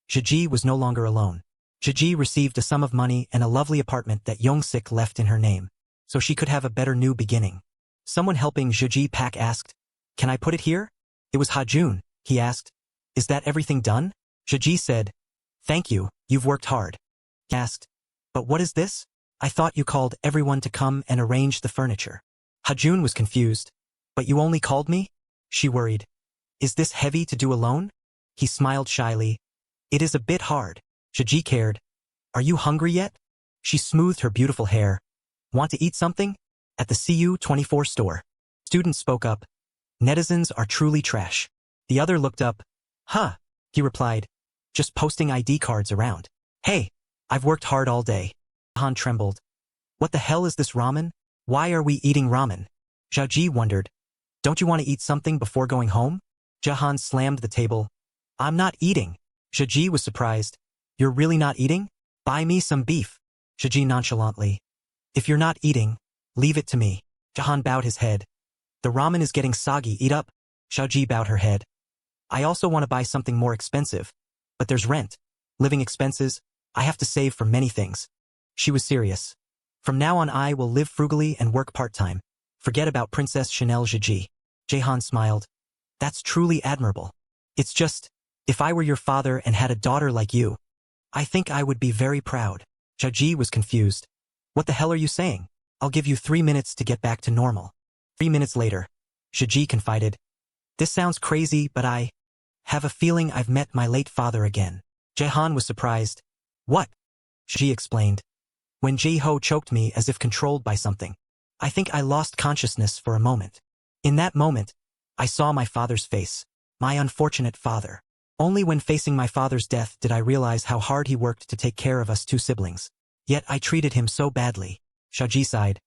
Jeji was no longer alone. Jeji received a sum of money and a lovely apartment that Young-sik left in her name, so she could have a better new beginning. Someone helping Jeji pack asked, Can I put it here? It was Hajun, he asked. Is that everything done? Shaji said. Thank you, you've worked hard. He asked. But what is this? I thought you called everyone to come and arrange the furniture. Hajun was confused. But you only called me? She worried. Is this heavy to do alone? He smiled shyly. It is a bit hard. Shaji cared. Are you hungry yet? She smoothed her beautiful hair. Want to eat something? At the CU24 store. Student spoke up. Netizens are truly trash. The other looked up. Huh, he replied. Just posting ID cards around. Hey, I've worked hard all day. Han trembled. What the hell is this ramen? Why are we eating ramen? Zhaoji wondered. Don't you want to eat something before going home? Jahan slammed the table. I'm not eating. Zhaoji was surprised. You're really not eating? Buy me some beef. Zhaoji nonchalantly. If you're not eating, leave it to me. Jahan bowed his head. The ramen is getting soggy, eat up. Zhaoji bowed her head. I also want to buy something more expensive. But there's rent, living expenses, I have to save for many things. She was serious. From now on I will live frugally and work part-time. Forget about Princess Chanel Zhaoji. Jahan smiled. That's truly admirable. It's just, if I were your father and had a daughter like you, I think I would be very proud. Zhaoji was confused. What the hell are you saying? I'll give you 3 minutes to get back to normal. 3 minutes later, Zhaoji confided. This sounds crazy, but I have a feeling I've met my late father again. Jahan was surprised. What? Zhaoji explained. When Ji-ho choked me as if controlled by something, I think I lost consciousness for a moment. In that moment, I saw my father's face. My unfortunate father. Only when facing my father's death did I realize how hard he worked to take care of us two siblings. Yet I treated him so badly. Zhaoji sighed.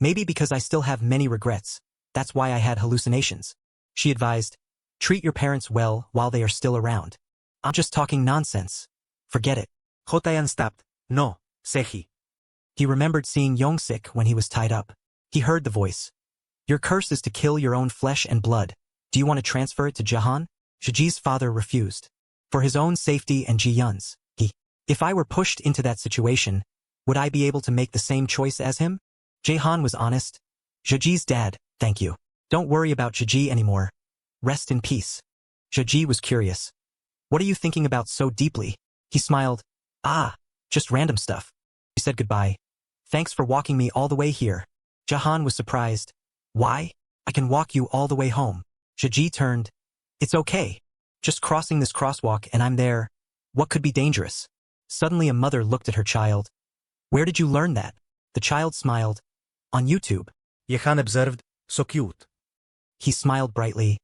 Maybe because I still have many regrets. That's why I had hallucinations. She advised. Treat your parents well while they are still around. I'm just talking nonsense. Forget it. Hotayan stopped. No, Sehi. He remembered seeing Yongsik when he was tied up. He heard the voice. Your curse is to kill your own flesh and blood. Do you want to transfer it to Jahan? Zhaoji's father refused. For his own safety and Ji-yun's, If I were pushed into that situation, would I be able to make the same choice as him? Jahan was honest. Zhaoji's dad, thank you. Don't worry about Zhaoji anymore. Rest in peace. Zhaoji was curious. What are you thinking about so deeply? He smiled. Ah, just random stuff. He said goodbye. Thanks for walking me all the way here. Jahan was surprised. Why? I can walk you all the way home. Zhaoji turned. It's okay. Just crossing this crosswalk and I'm there. What could be dangerous? Suddenly a mother looked at her child. Where did you learn that? The child smiled. On YouTube. Jahan observed. So cute. He smiled brightly.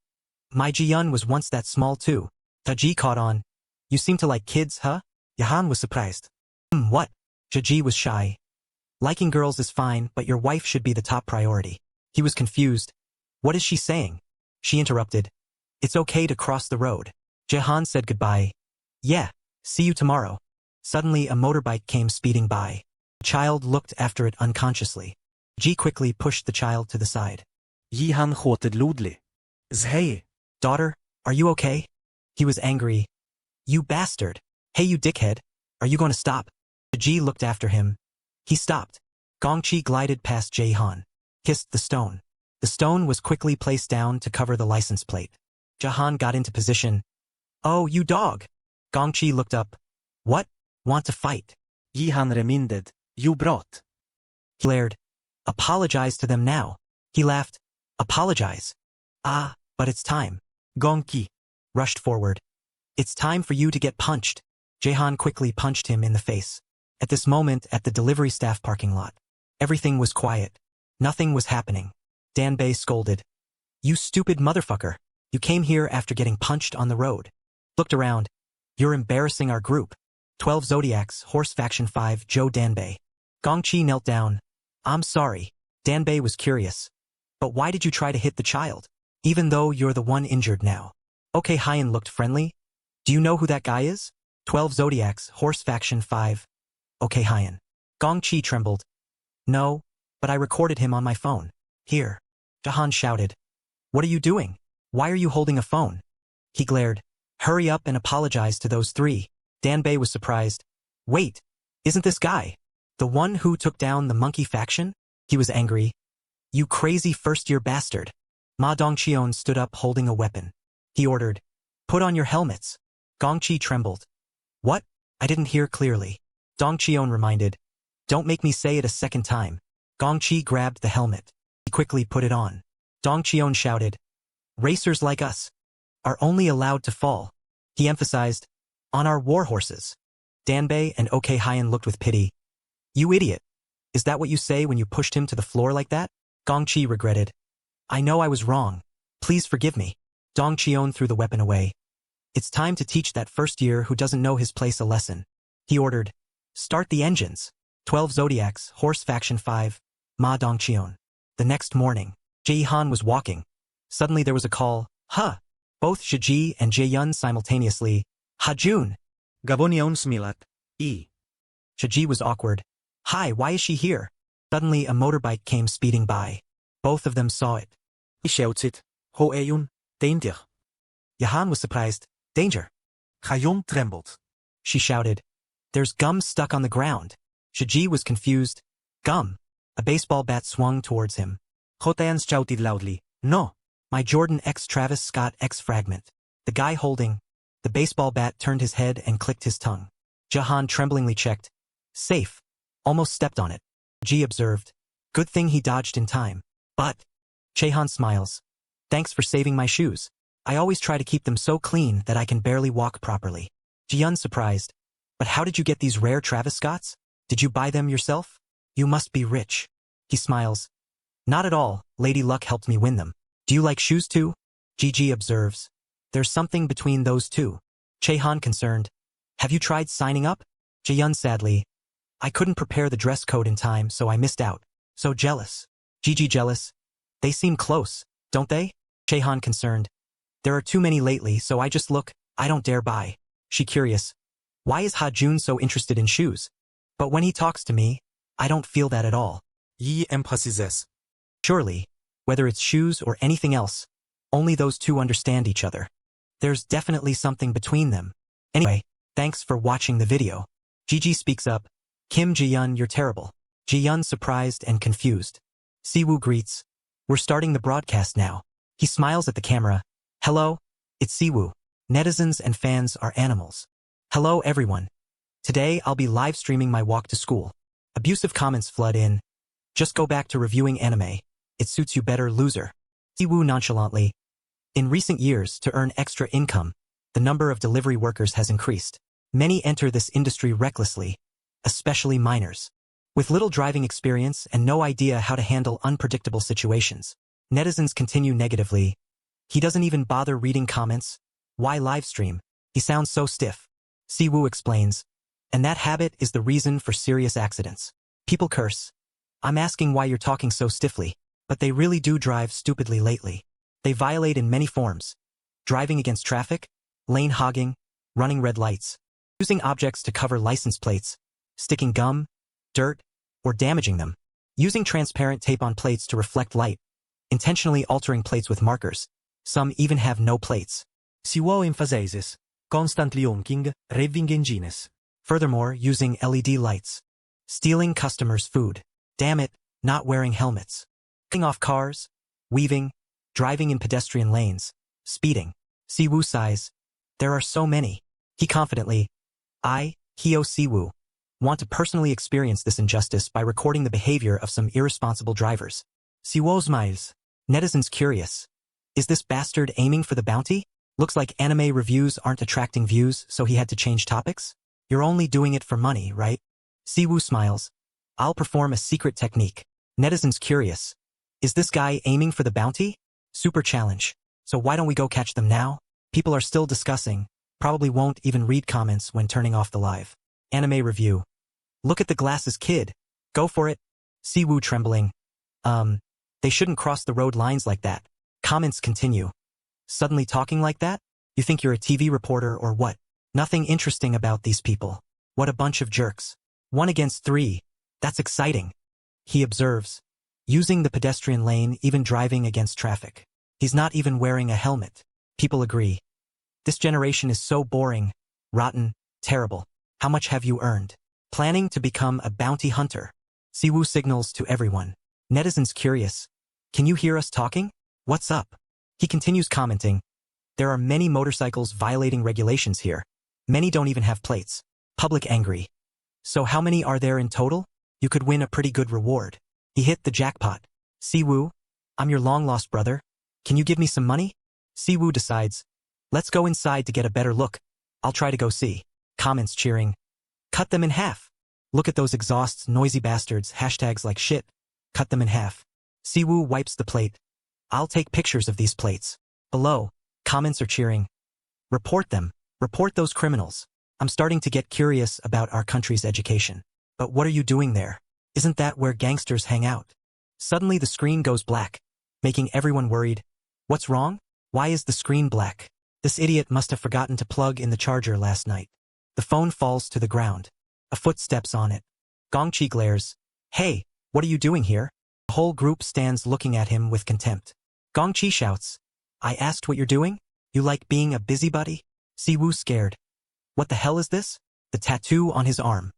My Ji-yun was once that small too. Zhaoji caught on. You seem to like kids, huh? Jahan was surprised. What? Zhaoji was shy. Liking girls is fine, but your wife should be the top priority. He was confused. What is she saying? She interrupted. It's okay to cross the road. Jahan said goodbye. Yeah, see you tomorrow. Suddenly a motorbike came speeding by. The child looked after it unconsciously. Ji quickly pushed the child to the side. Jihan hoted Ludli. Zhei. Daughter, are you okay? He was angry. You bastard. Hey you dickhead. Are you going to stop? Ji looked after him. He stopped. Gongchi glided past Jahan. Kissed the stone. The stone was quickly placed down to cover the license plate. Jahan got into position. Oh, you dog. Gongchi looked up. What? Want to fight? Jihan reminded. You brought. He glared. Apologize to them now. He laughed. Apologize. Ah, but it's time. Gongchi rushed forward. It's time for you to get punched. Jahan quickly punched him in the face. At this moment at the delivery staff parking lot. Everything was quiet. Nothing was happening. Danbei scolded. You stupid motherfucker. You came here after getting punched on the road. Looked around. You're embarrassing our group. 12 Zodiacs, Horse Faction 5, Joe Danbei. Gongchi knelt down. I'm sorry. Danbei was curious. But why did you try to hit the child? Even though you're the one injured now. Okay, Hyan looked friendly. Do you know who that guy is? 12 Zodiacs, Horse Faction 5. Okay, Hyan. Gongchi trembled. No, but I recorded him on my phone. Here. Jahan shouted. What are you doing? Why are you holding a phone? He glared. Hurry up and apologize to those three. Danbei was surprised. Wait, isn't this guy the one who took down the monkey faction? He was angry. You crazy first-year bastard. Ma Dongqion stood up holding a weapon. He ordered, "Put on your helmets." Gongqi trembled. "What?" "I didn't hear clearly." Dongqion reminded, "Don't make me say it a second time." Gongqi grabbed the helmet. He quickly put it on. Dongqion shouted, "Racers like us are only allowed to fall." He emphasized, "On our war horses." Danbei and OK Hyen looked with pity. "You idiot. Is that what you say when you pushed him to the floor like that?" Gongqi regretted. "I know I was wrong. Please forgive me." Dongqion threw the weapon away. "It's time to teach that first year who doesn't know his place a lesson." He ordered, "Start the engines." 12 Zodiacs, Horse Faction 5, Ma Dongqion. The next morning, Jaehan was walking. Suddenly there was a call, "Ha!" Both Shiji and Jaeyun simultaneously, "Ha-jun!" Gabonion smilat. Shiji was awkward. "Hi, why is she here?" Suddenly a motorbike came speeding by. Both of them saw it. Isheutzit. Ho Eyun. Danger. Jahan was surprised. "Danger!" Gayon trembled. She shouted. "There's gum stuck on the ground." Shiji was confused. "Gum." A baseball bat swung towards him. Hotayan shouted loudly, "No!" "My Jordan X Travis Scott X fragment." The guy holding the baseball bat turned his head and clicked his tongue. Jahan tremblingly checked. "Safe." Almost stepped on it. Ji observed. "Good thing he dodged in time." "But..." Jaehan smiles. "Thanks for saving my shoes. I always try to keep them so clean that I can barely walk properly." Ji-yun surprised. "But how did you get these rare Travis Scotts? Did you buy them yourself? You must be rich." He smiles. "Not at all, Lady Luck helped me win them." "Do you like shoes too?" Gigi observes. "There's something between those two." Jaehan concerned. "Have you tried signing up?" Ji-yun sadly. "I couldn't prepare the dress code in time, so I missed out. So jealous." Gigi jealous. "They seem close, don't they?" Jaehan concerned. "There are too many lately, so I just look. I don't dare buy." She curious. "Why is Ha-jun so interested in shoes? But when he talks to me, I don't feel that at all." Yi emphasizes. "Surely, whether it's shoes or anything else, only those two understand each other. There's definitely something between them. Anyway, thanks for watching the video." Gigi speaks up. "Kim Ji-yun, you're terrible." Ji-yun surprised and confused. Siwoo greets. "We're starting the broadcast now." He smiles at the camera. "Hello, it's Siwoo. Netizens and fans are animals. Hello everyone. Today I'll be live streaming my walk to school." Abusive comments flood in. "Just go back to reviewing anime. It suits you better, loser." Siwoo nonchalantly. "In recent years, to earn extra income, the number of delivery workers has increased. Many enter this industry recklessly, especially minors, with little driving experience and no idea how to handle unpredictable situations." Netizens continue negatively. "He doesn't even bother reading comments. Why live stream? He sounds so stiff." Siwoo explains. "And that habit is the reason for serious accidents. People curse. I'm asking why you're talking so stiffly, but they really do drive stupidly lately. They violate in many forms. Driving against traffic, lane hogging, running red lights, using objects to cover license plates, sticking gum, dirt, or damaging them, using transparent tape on plates to reflect light, intentionally altering plates with markers. Some even have no plates." Siwoo emphasizes. Constantly honking, revving engines. Furthermore, using LED lights, stealing customers' food. Damn it, not wearing helmets. Cutting off cars, weaving, driving in pedestrian lanes, speeding. Siwoo sighs. "There are so many." He confidently. "I, Hyo Siwoo, want to personally experience this injustice by recording the behavior of some irresponsible drivers." Siwoo smiles. Netizens curious. Is this bastard aiming for the bounty? Looks like anime reviews aren't attracting views, so he had to change topics? You're only doing it for money, right? Siwoo smiles. "I'll perform a secret technique." Netizens curious. Is this guy aiming for the bounty? Super challenge. So why don't we go catch them now? People are still discussing, probably won't even read comments when turning off the live. Anime review. "Look at the glasses kid. Go for it." Siwoo trembling. They shouldn't cross the road lines like that." Comments continue. "Suddenly talking like that? You think you're a TV reporter or what? Nothing interesting about these people. What a bunch of jerks. 1 against 3. That's exciting." He observes. Using the pedestrian lane, even driving against traffic. He's not even wearing a helmet. People agree. "This generation is so boring, rotten, terrible. How much have you earned?" Planning to become a bounty hunter. Siwoo signals to everyone. Netizens curious. "Can you hear us talking?" What's up? He continues commenting. There are many motorcycles violating regulations here. Many don't even have plates. Public angry. So how many are there in total? You could win a pretty good reward. He hit the jackpot. Siwoo, I'm your long-lost brother. Can you give me some money? Siwoo decides. Let's go inside to get a better look. I'll try to go see. Comments cheering. Cut them in half. Look at those exhausts, noisy bastards, hashtags like shit. Cut them in half. Siwoo wipes the plate. I'll take pictures of these plates. Below, comments are cheering. Report them. Report those criminals. I'm starting to get curious about our country's education. But what are you doing there? Isn't that where gangsters hang out? Suddenly the screen goes black, making everyone worried. What's wrong? Why is the screen black? This idiot must have forgotten to plug in the charger last night. The phone falls to the ground. A foot steps on it. Gongchi glares. Hey, what are you doing here? The whole group stands looking at him with contempt. Gongchi shouts. I asked what you're doing? You like being a busybody? Siwoo scared. What the hell is this? The tattoo on his arm.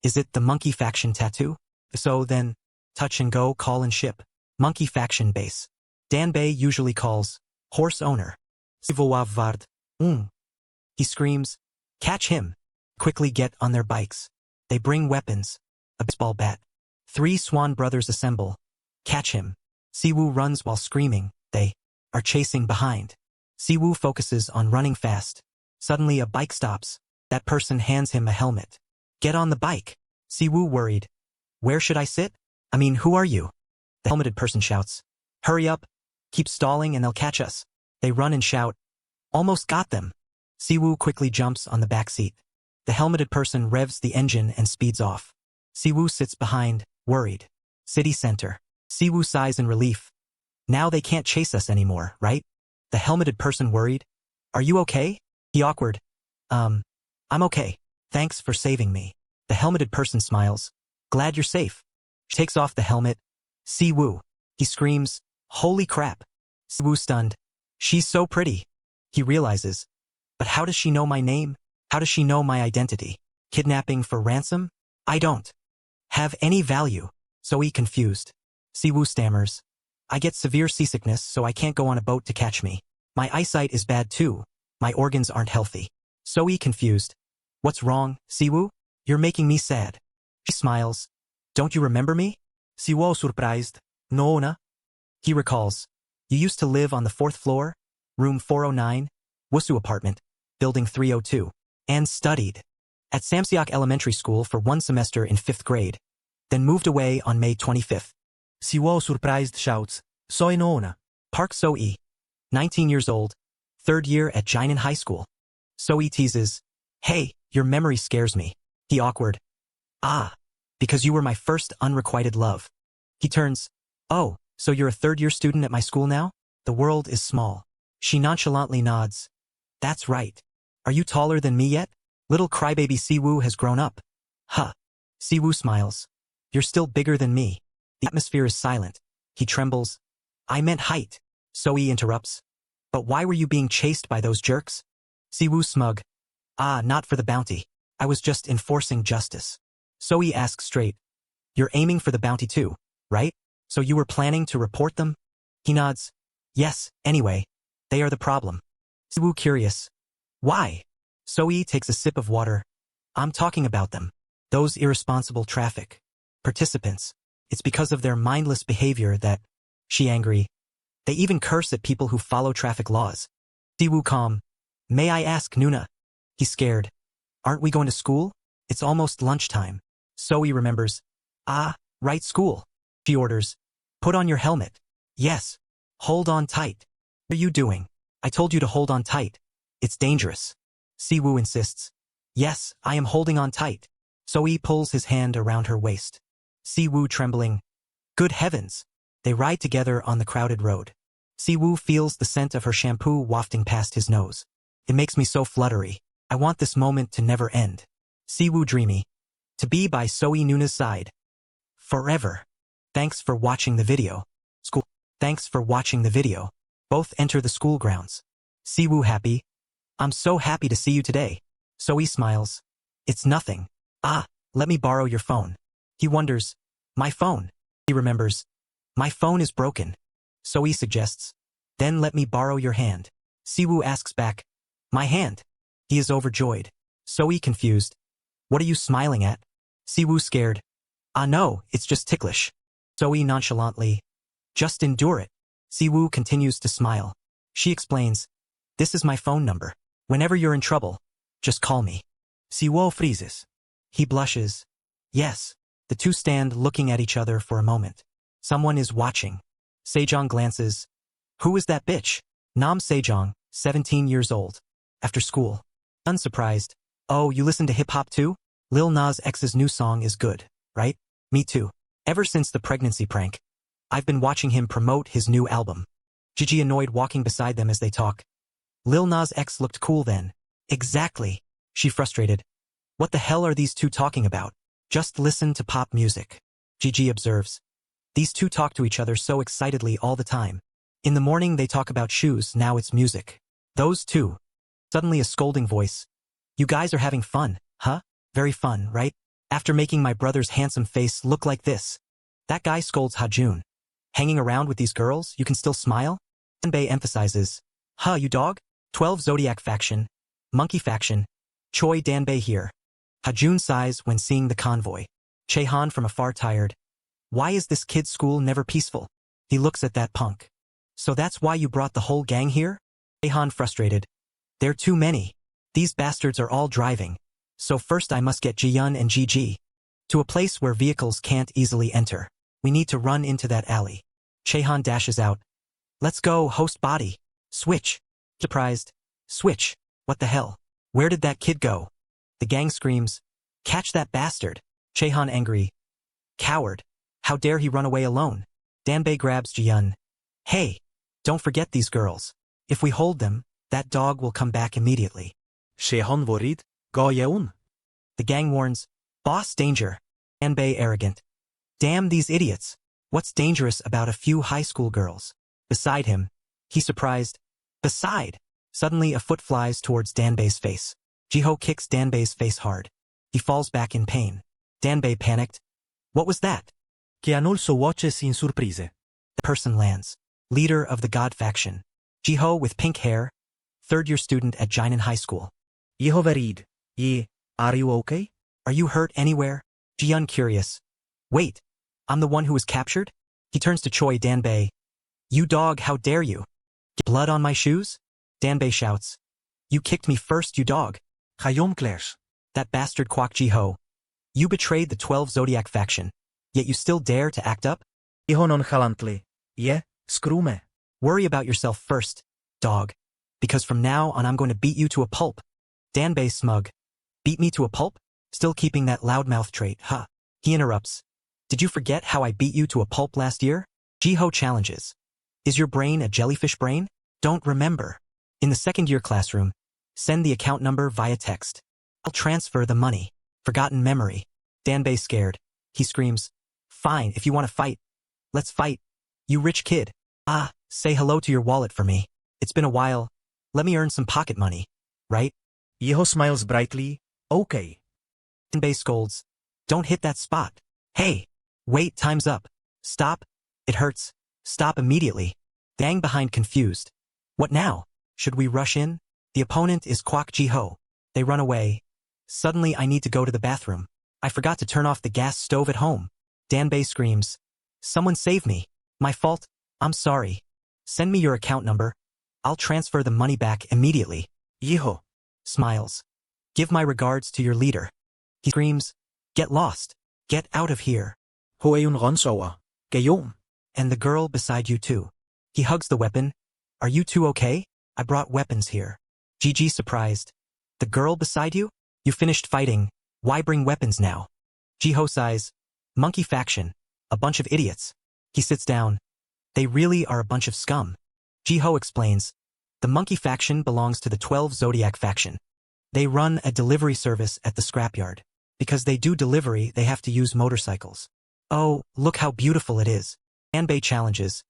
Is it the monkey faction tattoo? So then, touch and go, call and ship. Monkey faction base. Danbei usually calls. Horse owner. Sivoav vard. He screams. Catch him. Quickly get on their bikes. They bring weapons. A baseball bat. 3 Swan brothers assemble. Catch him. Siwoo runs while screaming. They are chasing behind. Siwoo focuses on running fast. Suddenly a bike stops. That person hands him a helmet. Get on the bike. Siwoo worried. Where should I sit? I mean, who are you? The helmeted person shouts. Hurry up. Keep stalling and they'll catch us. They run and shout. Almost got them. Siwoo quickly jumps on the back seat. The helmeted person revs the engine and speeds off. Siwoo sits behind, worried. City center. Siwoo sighs in relief. Now they can't chase us anymore, right? The helmeted person worried. Are you okay? He awkward. I'm okay. Thanks for saving me. The helmeted person smiles. Glad you're safe. She takes off the helmet. Siwoo. He screams. Holy crap. Siwoo stunned. She's so pretty. He realizes. But how does she know my name? How does she know my identity? Kidnapping for ransom? I don't have any value. So he confused. Siwoo stammers. I get severe seasickness, so I can't go on a boat to catch me. My eyesight is bad too. My organs aren't healthy. So he confused. What's wrong, Siwoo? You're making me sad. She smiles. Don't you remember me? Siwoo surprised. No na. He recalls. You used to live on the 4th floor, room 409, Wusu apartment, building 302, and studied at Samseok Elementary School for 1 semester in 5th grade, then moved away on May 25th. Siwoo surprised shouts. Soy Noona. Park So-e, 19 years old, 3rd year at Jinan High School. So-e teases. Hey, your memory scares me. He awkward. Ah, because you were my first unrequited love. He turns. Oh, so you're a 3rd-year student at my school now? The world is small. She nonchalantly nods. That's right. Are you taller than me yet? Little crybaby Siwoo has grown up. Huh. Siwoo smiles. You're still bigger than me. The atmosphere is silent. He trembles. I meant height. So-e interrupts. But why were you being chased by those jerks? Siwoo smug. Ah, not for the bounty. I was just enforcing justice. So-e asks straight. You're aiming for the bounty too, right? So you were planning to report them? He nods. Yes, anyway. They are the problem. Siwoo curious. Why? So-e takes a sip of water. I'm talking about them. Those irresponsible traffic participants. It's because of their mindless behavior that, she angry. They even curse at people who follow traffic laws. Siwoo calm. May I ask Nuna? He's scared. Aren't we going to school? It's almost lunchtime. So-e remembers. Ah, right, school. She orders. Put on your helmet. Yes. Hold on tight. What are you doing? I told you to hold on tight. It's dangerous. Siwoo insists. Yes, I am holding on tight. So-e pulls his hand around her waist. Siwoo trembling. Good heavens. They ride together on the crowded road. Siwoo feels the scent of her shampoo wafting past his nose. It makes me so fluttery. I want this moment to never end. Siwoo dreamy. To be by So-e Nuna's side. Forever. Thanks for watching the video. School. Thanks for watching the video. Both enter the school grounds. Siwoo happy. I'm so happy to see you today. So-e smiles. It's nothing. Ah, let me borrow your phone. He wonders. My phone. He remembers. My phone is broken. So-e suggests. Then let me borrow your hand. Siwoo asks back. My hand. He is overjoyed. Soi confused. What are you smiling at? Siwoo scared. Ah no, it's just ticklish. Soi nonchalantly. Just endure it. Siwoo continues to smile. She explains. This is my phone number. Whenever you're in trouble, just call me. Siwoo freezes. He blushes. Yes. The two stand looking at each other for a moment. Someone is watching. Sejong glances. Who is that bitch? Nam Sejong, 17 years old. After school. Unsurprised. Oh, you listen to hip-hop too? Lil Nas X's new song is good, right? Me too. Ever since the pregnancy prank, I've been watching him promote his new album. Gigi annoyed walking beside them as they talk. Lil Nas X looked cool then. Exactly. She frustrated. What the hell are these two talking about? Just listen to pop music. Gigi observes. These two talk to each other so excitedly all the time. In the morning they talk about shoes, now it's music. Those two. Suddenly a scolding voice. You guys are having fun, huh? Very fun, right? After making my brother's handsome face look like this. That guy scolds Hajun. Hanging around with these girls, you can still smile? Danbei emphasizes. Huh, you dog? 12 Zodiac faction. Monkey faction. Choi Danbei here. Hajun sighs when seeing the convoy. Chehan from afar tired. Why is this kid's school never peaceful? He looks at that punk. So that's why you brought the whole gang here? Chehan frustrated. There are too many. These bastards are all driving. So first I must get Jiyun and Gigi to a place where vehicles can't easily enter. We need to run into that alley. Chehan dashes out. Let's go, host body. Switch. Surprised. Switch. What the hell? Where did that kid go? The gang screams. Catch that bastard. Chehan angry. Coward. How dare he run away alone? Danbei grabs Jiyun. Hey. Don't forget these girls. If we hold them, that dog will come back immediately. Chehan worried. Ga je un? The gang warns. Boss danger. Danbei arrogant. Damn these idiots. What's dangerous about a few high school girls? Beside him. He surprised. Beside. Suddenly a foot flies towards Danbei's face. Jiho kicks Danbei's face hard. He falls back in pain. Danbei panicked. What was that? Che also watches in surprise. The person lands. Leader of the God faction. Jiho with pink hair. Third-year student at Jinan High School. Jeho worried. Ye, are you okay? Are you hurt anywhere? Jiyun curious. Wait, I'm the one who was captured? He turns to Choi Danbei. You dog, how dare you? Get blood on my shoes? Danbei shouts. You kicked me first, you dog. Hayom clash. That bastard Kwak Jiho. You betrayed the 12 Zodiac faction, yet you still dare to act up? Jeho nonchalantly. Ye, screw me. Worry about yourself first, dog. Because from now on I'm going to beat you to a pulp. Danbei smug. Beat me to a pulp? Still keeping that loudmouth trait, huh? He interrupts. Did you forget how I beat you to a pulp last year? Jiho challenges. Is your brain a jellyfish brain? Don't remember. In the second-year classroom, send the account number via text. I'll transfer the money. Forgotten memory. Danbei scared. He screams. Fine, if you want to fight. Let's fight. You rich kid. Ah, say hello to your wallet for me. It's been a while. Let me earn some pocket money. Right? Jeho smiles brightly. Okay. Danbei scolds. Don't hit that spot. Hey. Wait, time's up. Stop. It hurts. Stop immediately. Gang behind confused. What now? Should we rush in? The opponent is Kwak Jiho. They run away. Suddenly I need to go to the bathroom. I forgot to turn off the gas stove at home. Danbei screams. Someone save me. My fault. I'm sorry. Send me your account number. I'll transfer the money back immediately. Jiho smiles. Give my regards to your leader. He screams. Get lost. Get out of here. Hoeun ronsoa. Gayom. And the girl beside you too. He hugs the weapon. Are you two okay? I brought weapons here. Gigi surprised. The girl beside you? You finished fighting. Why bring weapons now? Jiho sighs. Monkey faction. A bunch of idiots. He sits down. They really are a bunch of scum. Jiho explains. The monkey faction belongs to the 12 Zodiac faction. They run a delivery service at the scrapyard. Because they do delivery, they have to use motorcycles. Oh, look how beautiful it is. Danbei challenges.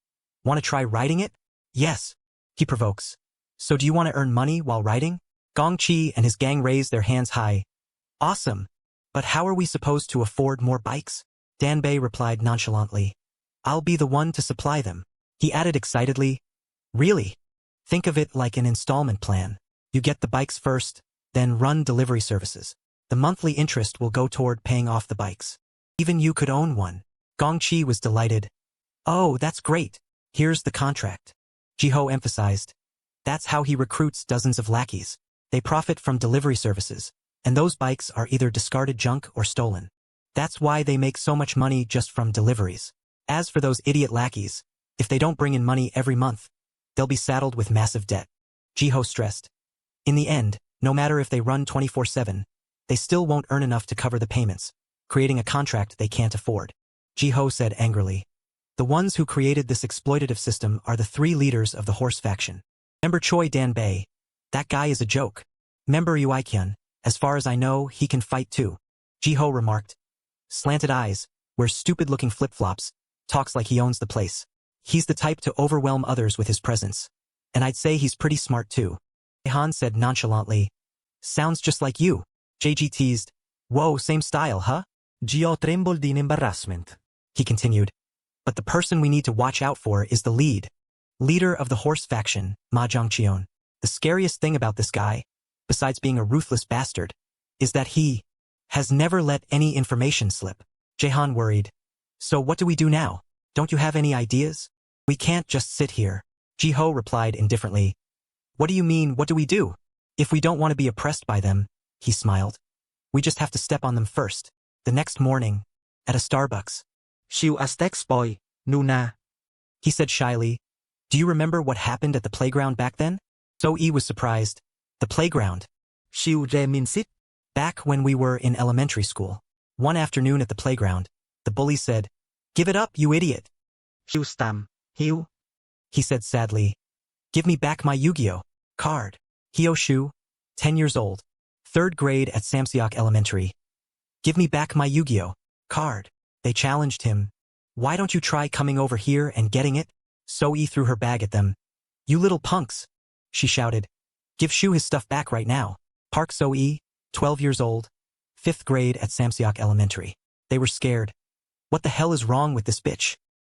Want to try riding it? Yes. He provokes. So do you want to earn money while riding? Gongchi and his gang raise their hands high. Awesome. But how are we supposed to afford more bikes? Danbei replied nonchalantly. I'll be the one to supply them. He added excitedly. Really? Think of it like an installment plan. You get the bikes first, then run delivery services. The monthly interest will go toward paying off the bikes. Even you could own one. Gongqi was delighted. Oh, that's great. Here's the contract. Jiho emphasized. That's how he recruits dozens of lackeys. They profit from delivery services, and those bikes are either discarded junk or stolen. That's why they make so much money just from deliveries. As for those idiot lackeys, if they don't bring in money every month, they'll be saddled with massive debt. Jiho stressed. In the end, no matter if they run 24/7, they still won't earn enough to cover the payments, creating a contract they can't afford. Jiho said angrily. The ones who created this exploitative system are the 3 leaders of the horse faction. Member Choi Dan-bae. That guy is a joke. Member Uikyun, as far as I know, he can fight too. Jiho remarked. Slanted eyes, wears stupid-looking flip-flops, talks like he owns the place. He's the type to overwhelm others with his presence. And I'd say he's pretty smart too. Han said nonchalantly. Sounds just like you. JG teased. Whoa, same style, huh? Gio trembled in embarrassment. He continued. But the person we need to watch out for is the leader of the horse faction, Ma Zhangqion. The scariest thing about this guy, besides being a ruthless bastard, is that he has never let any information slip. Jaehan worried. So what do we do now? Don't you have any ideas? We can't just sit here. Jiho replied indifferently. What do you mean, what do we do? If we don't want to be oppressed by them, he smiled. We just have to step on them first. The next morning, at a Starbucks. Siu Aztecs boy, Nuna. He said shyly. Do you remember what happened at the playground back then? So-e was surprised. The playground. Siu Re Minsit? Back when we were in elementary school. One afternoon at the playground, the bully said, Give it up, you idiot. Siu Stam, Hiu. He said sadly. Give me back my Yu-Gi-Oh! Card. Hyo Shu, 10 years old. 3rd grade at Samseok Elementary. Give me back my Yu-Gi-Oh! Card. They challenged him. Why don't you try coming over here and getting it? So-e threw her bag at them. You little punks, she shouted. Give Shu his stuff back right now. Park So-e, 12 years old. 5th grade at Samseok Elementary. They were scared. What the hell is wrong with this bitch?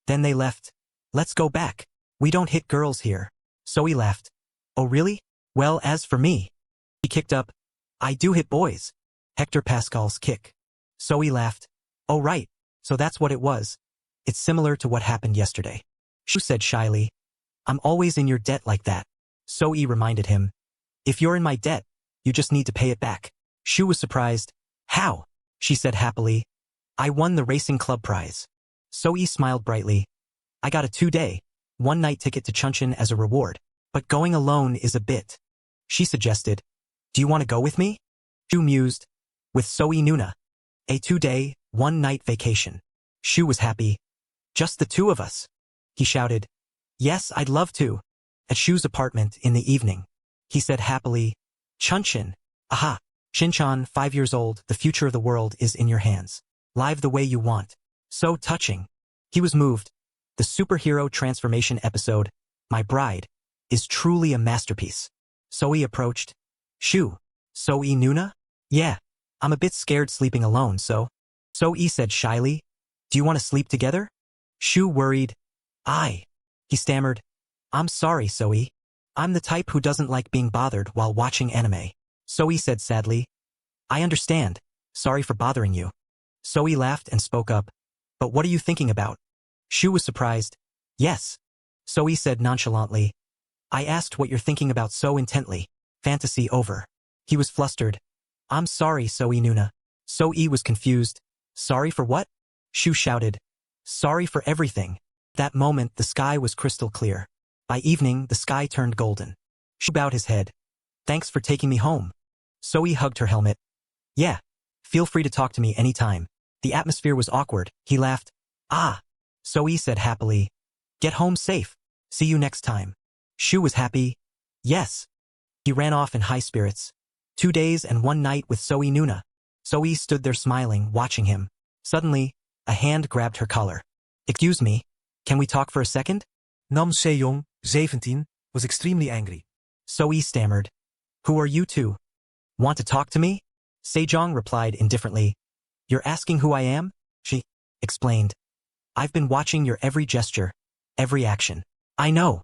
Then they left. Let's go back. We don't hit girls here. So-e laughed. Oh really? Well, as for me. He kicked up. I do hit boys. Hector Pascal's kick. So-e laughed. Oh right, so that's what it was. It's similar to what happened yesterday. Shu said shyly. I'm always in your debt like that. So-e reminded him. If you're in my debt, you just need to pay it back. Shu was surprised. How? She said happily. I won the racing club prize. So-e smiled brightly. I got a 2-day, 1-night ticket to Chuncheon as a reward, but going alone is a bit. She suggested. Do you want to go with me? Shu mused. With So-e Nuna. A 2-day, 1-night vacation. Shu was happy. Just the 2 of us. He shouted. Yes, I'd love to. At Shu's apartment in the evening. He said happily. Chuncheon. Aha. Shinchan, 5 years old, the future of the world is in your hands. Live the way you want. So touching. He was moved. The superhero transformation episode, My Bride, is truly a masterpiece. So-e approached. Shu. So-e Nuna? Yeah. I'm a bit scared sleeping alone, so. So-e said shyly. Do you want to sleep together? Shu worried. He stammered. I'm sorry, So-e. I'm the type who doesn't like being bothered while watching anime. So-e said sadly. I understand. Sorry for bothering you. So-e laughed and spoke up. But what are you thinking about? Shu was surprised. Yes. So-e said nonchalantly. I asked what you're thinking about so intently. Fantasy over. He was flustered. I'm sorry, So-e Nuna. So-e was confused. Sorry for what? Shu shouted. Sorry for everything. That moment the sky was crystal clear. By evening the sky turned golden. Shu bowed his head. Thanks for taking me home. So-e hugged her helmet. Yeah. Feel free to talk to me anytime. The atmosphere was awkward. He laughed. So-e said happily. Get home safe. See you next time. Shu was happy. Yes. He ran off in high spirits. 2 days and 1 night with So-e Nuna. So-e stood there smiling, watching him. Suddenly, a hand grabbed her collar. Excuse me, can we talk for a second? Nam Se-young, 17, was extremely angry. So-e stammered. Who are you two? Want to talk to me? Sejong replied indifferently. You're asking who I am? She explained. I've been watching your every gesture, every action. I know.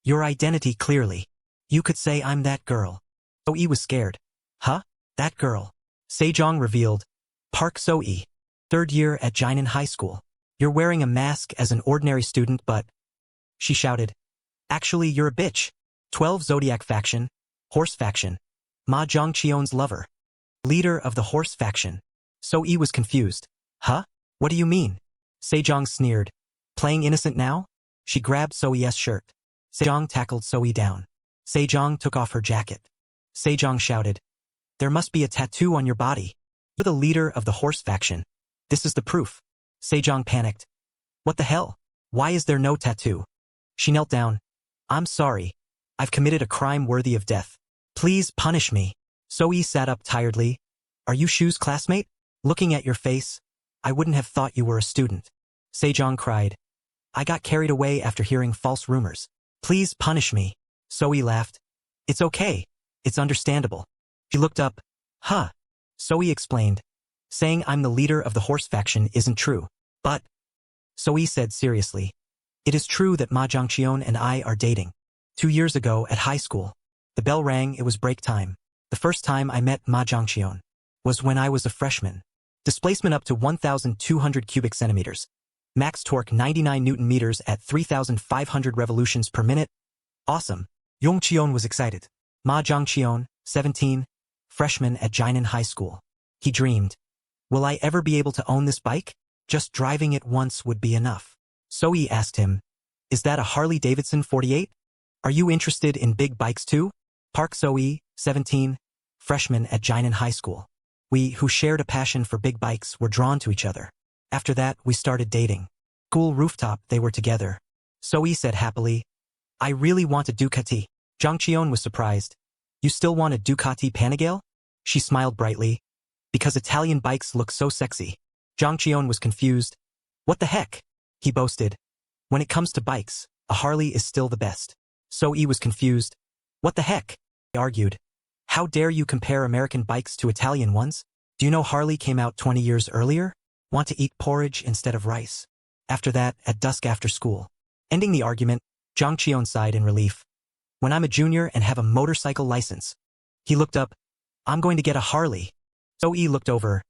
Your identity clearly. You could say I'm that girl. So-yi was scared. Huh? That girl. Sejong revealed. Park So-yi. 3rd year at Jinan High School. You're wearing a mask as an ordinary student but... She shouted. Actually, you're a bitch. 12 Zodiac faction. Horse faction. Ma Jongcheon's lover. Leader of the horse faction. So-yi was confused. Huh? What do you mean? Sejong sneered. Playing innocent now? She grabbed So-yi's shirt. Sejong tackled So-yi down. Sejong took off her jacket. Sejong shouted. There must be a tattoo on your body. You're the leader of the horse faction. This is the proof. Sejong panicked. What the hell? Why is there no tattoo? She knelt down. I'm sorry. I've committed a crime worthy of death. Please punish me. So-yi sat up tiredly. Are you Shu's classmate? Looking at your face, I wouldn't have thought you were a student. Sejong cried. I got carried away after hearing false rumors. Please punish me. So-yi laughed. It's okay. It's understandable. She looked up. Huh. So-yi explained. Saying I'm the leader of the horse faction isn't true. But... So-yi said seriously. It is true that Ma Jongcheon and I are dating. 2 years ago at high school. The bell rang, it was break time. The first time I met Ma Jongcheon was when I was a freshman. Displacement up to 1,200 cubic centimeters. Max torque 99 Newton meters at 3,500 revolutions per minute. Awesome. Yongcheon was excited. Ma Jongcheon, 17, freshman at Jinan High School. He dreamed. Will I ever be able to own this bike? Just driving it once would be enough. So-yi asked him, is that a Harley-Davidson 48? Are you interested in big bikes too? Park So-yi, 17, freshman at Jinan High School. We, who shared a passion for big bikes, were drawn to each other. After that, we started dating. School rooftop, they were together. So-yi said happily, I really want a Ducati. Jongcheon was surprised. You still want a Ducati Panigale? She smiled brightly. Because Italian bikes look so sexy. Jongcheon was confused. What the heck? He boasted. When it comes to bikes, a Harley is still the best. So-yi was confused. What the heck? He argued. How dare you compare American bikes to Italian ones? Do you know Harley came out 20 years earlier? Want to eat porridge instead of rice. After that, at dusk after school. Ending the argument, Jongcheon sighed in relief. When I'm a junior and have a motorcycle license. He looked up. I'm going to get a Harley. So-yi looked over.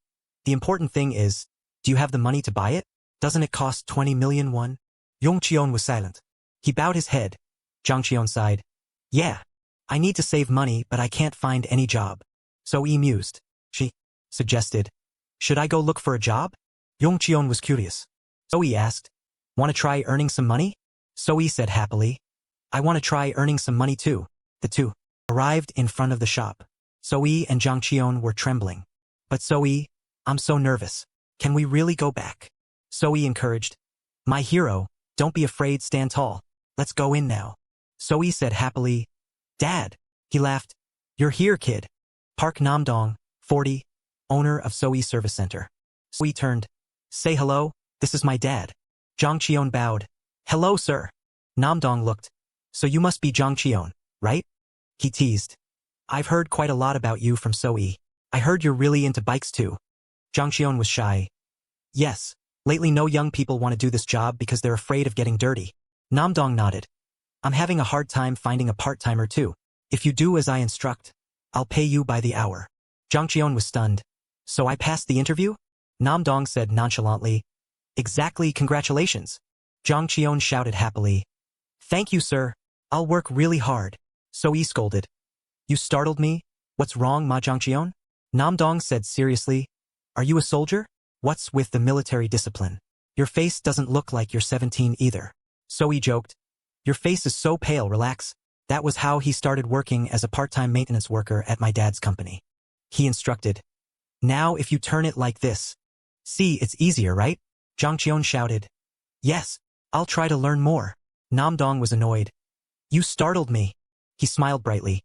The important thing is, do you have the money to buy it? Doesn't it cost 20 million won? Jongcheon was silent. He bowed his head. Jongcheon sighed. Yeah. I need to save money but I can't find any job. So-yi mused. She suggested. Should I go look for a job? Jongcheon was curious. So-yi asked. Want to try earning some money? So-yi said happily. I want to try earning some money too. The two arrived in front of the shop. So-yi and Jongcheon were trembling. But So-yi, I'm so nervous. Can we really go back? So-yi encouraged. My hero, don't be afraid, stand tall. Let's go in now. So-yi said happily. Dad. He laughed. You're here, kid. Park Namdong, 40, owner of So-yi Service Center. So-yi turned. Say hello, this is my dad. Jongcheon bowed. Hello, sir. Namdong looked. So you must be Jongcheon, right? He teased. I've heard quite a lot about you from So-yi. I heard you're really into bikes too. Jongcheon was shy. Yes, lately no young people want to do this job because they're afraid of getting dirty. Namdong nodded. I'm having a hard time finding a part-timer too. If you do as I instruct, I'll pay you by the hour. Jongcheon was stunned. So I passed the interview? Namdong said nonchalantly. Exactly, congratulations. Jongcheon shouted happily. Thank you, sir. I'll work really hard. So-yi scolded. You startled me? What's wrong, Ma Jongcheon? Namdong said seriously. Are you a soldier? What's with the military discipline? Your face doesn't look like you're 17 either. So-yi joked. Your face is so pale, relax. That was how he started working as a part-time maintenance worker at my dad's company. He instructed. Now if you turn it like this. See, it's easier, right? Jongcheon shouted. Yes, I'll try to learn more. Namdong was annoyed. You startled me. He smiled brightly.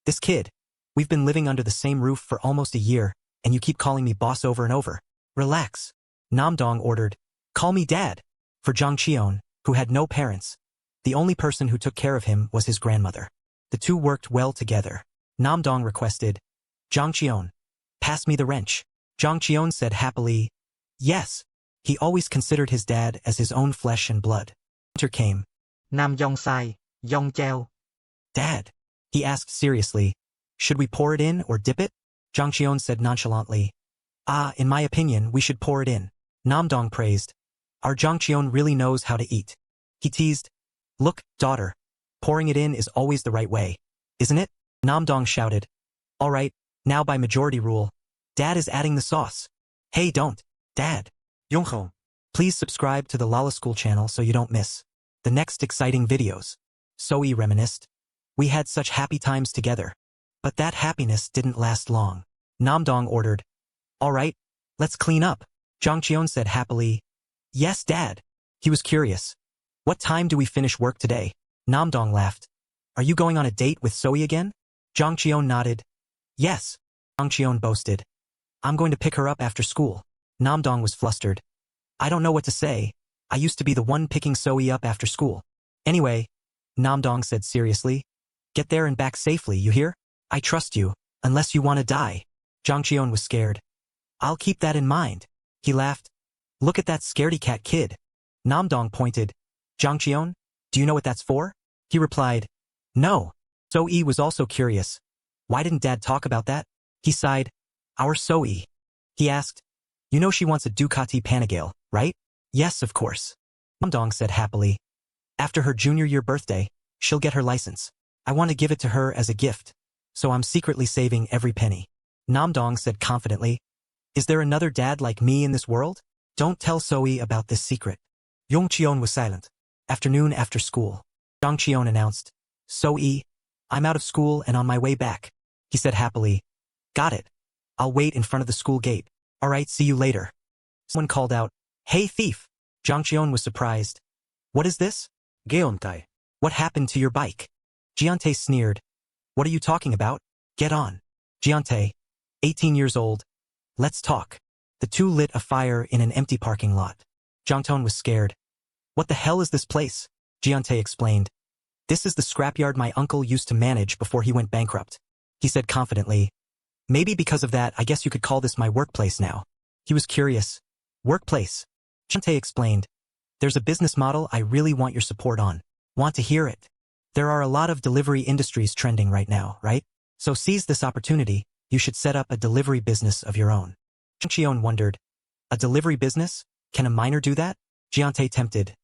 This kid. We've been living under the same roof for almost a year, and you keep calling me boss over and over. Relax. Namdong ordered. Call me dad. For Jongcheon, who had no parents, the only person who took care of him was his grandmother. The two worked well together. Namdong requested. Jongcheon, pass me the wrench. Jongcheon said happily. Yes. He always considered his dad as his own flesh and blood. Winter came. Nam Yong Sai, Yongjiao. Dad, he asked seriously, should we pour it in or dip it? Zhang Qion said nonchalantly. In my opinion, we should pour it in. Namdong praised. Our Zhang Qion really knows how to eat. He teased. Look, daughter. Pouring it in is always the right way. Isn't it? Namdong shouted. All right, now by majority rule. Dad is adding the sauce. Hey, don't. Dad. Yongho. Please subscribe to the Lala School channel so you don't miss the next exciting videos. Zoe reminisced. We had such happy times together. But that happiness didn't last long. Namdong ordered. All right, let's clean up. Zhang Qion said happily. Yes, Dad. He was curious. What time do we finish work today? Namdong laughed. Are you going on a date with Zoe again? Zhang Qion nodded. Yes. Zhang Qion boasted. I'm going to pick her up after school. Namdong was flustered. I don't know what to say. I used to be the one picking Zoe up after school. Anyway, Namdong said seriously. Get there and back safely, you hear? I trust you, unless you want to die. Zhang Qion was scared. I'll keep that in mind. He laughed. Look at that scaredy cat kid. Namdong pointed. Zhang Qion, do you know what that's for? He replied. No. Zoe was also curious. Why didn't Dad talk about that? He sighed. Our Zoe. He asked. You know she wants a Ducati Panigale, right? Yes, of course. Namdong said happily. After her junior year birthday, she'll get her license. I want to give it to her as a gift, so I'm secretly saving every penny. Namdong said confidently. Is there another dad like me in this world? Don't tell Zoe about this secret. Yongqion was silent. Afternoon after school. Zhang Qion announced. Zoe, I'm out of school and on my way back. He said happily. Got it. I'll wait in front of the school gate. All right, see you later. Someone called out. Hey, thief. Zhang Qion was surprised. What is this? Geontai. What happened to your bike? Giante sneered. What are you talking about? Get on. Giante, 18 years old. Let's talk. The two lit a fire in an empty parking lot. Zhangton was scared. What the hell is this place? Giante explained. This is the scrapyard my uncle used to manage before he went bankrupt. He said confidently. Maybe because of that, I guess you could call this my workplace now. He was curious. Workplace. Giante explained. There's a business model I really want your support on. Want to hear it? There are a lot of delivery industries trending right now, right? So seize this opportunity. You should set up a delivery business of your own. Qion wondered. A delivery business? Can a minor do that? Giante tempted.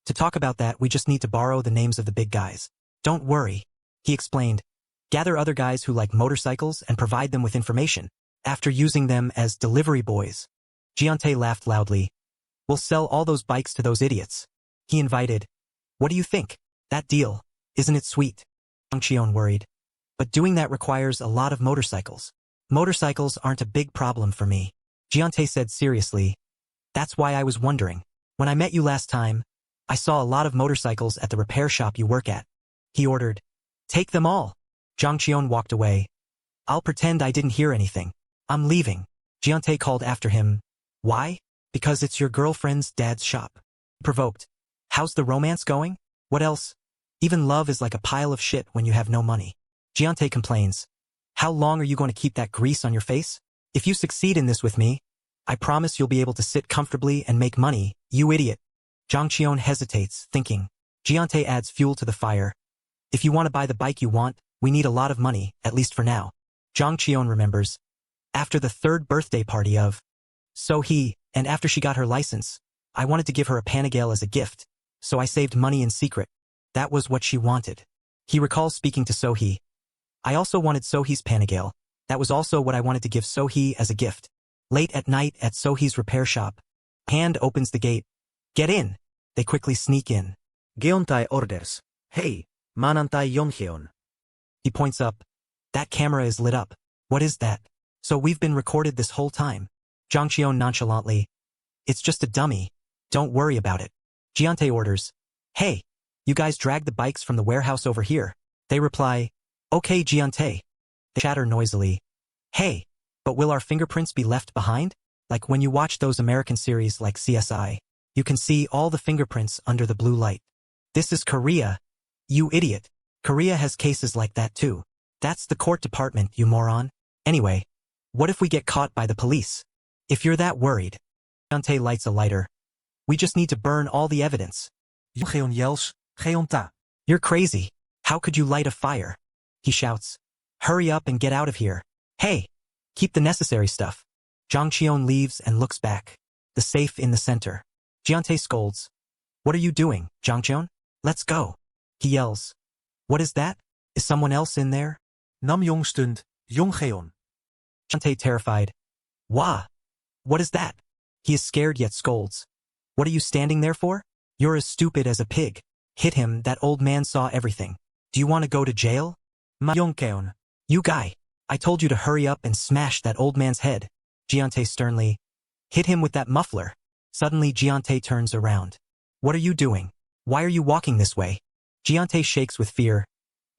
To talk about that, we just need to borrow the names of the big guys. Don't worry. He explained. Gather other guys who like motorcycles and provide them with information, after using them as delivery boys. Giante laughed loudly. We'll sell all those bikes to those idiots. He invited. What do you think? That deal. Isn't it sweet? Zhang Qion worried. But doing that requires a lot of motorcycles. Motorcycles aren't a big problem for me. Giante said seriously. That's why I was wondering. When I met you last time, I saw a lot of motorcycles at the repair shop you work at. He ordered. Take them all. Zhang Qion walked away. I'll pretend I didn't hear anything. I'm leaving. Giante called after him. Why? Because it's your girlfriend's dad's shop. Provoked. How's the romance going? What else? Even love is like a pile of shit when you have no money. Giante complains. How long are you going to keep that grease on your face? If you succeed in this with me, I promise you'll be able to sit comfortably and make money, you idiot. Zhang Qion hesitates, thinking. Giante adds fuel to the fire. If you want to buy the bike you want, we need a lot of money, at least for now. Zhang Qion remembers. After the third birthday party of Sohee, and after she got her license, I wanted to give her a Panigale as a gift, so I saved money in secret. That was what she wanted. He recalls speaking to Sohee. I also wanted Sohee's Panigale. That was also what I wanted to give Sohee as a gift. Late at night at Sohee's repair shop. Hand opens the gate. Get in. They quickly sneak in. Geontai orders. Hey, manantai Yongheon. He points up. That camera is lit up. What is that? So we've been recorded this whole time. Zhang Qion nonchalantly. It's just a dummy. Don't worry about it. Giante orders. Hey, you guys drag the bikes from the warehouse over here. They reply. Okay, Giante. They chatter noisily. Hey, but will our fingerprints be left behind? Like when you watch those American series like CSI, you can see all the fingerprints under the blue light. This is Korea. You idiot. Korea has cases like that too. That's the court department, you moron. Anyway, what if we get caught by the police? If you're that worried. Giante lights a lighter. We just need to burn all the evidence. Yongheon yells, Geonta. You're crazy. How could you light a fire? He shouts. Hurry up and get out of here. Hey! Keep the necessary stuff. Jang Cheon leaves and looks back. The safe in the center. Jiante scolds. What are you doing, Jang Cheon? Let's go. He yells. What is that? Is someone else in there? Namjoon stund, Jonggeon. Jiante terrified. Wah! What is that? He is scared yet scolds. What are you standing there for? You're as stupid as a pig. Hit him, that old man saw everything. Do you want to go to jail? Jonggeon. You guy! I told you to hurry up and smash that old man's head. Jiante sternly. Hit him with that muffler. Suddenly Jiante turns around. What are you doing? Why are you walking this way? Jiante shakes with fear.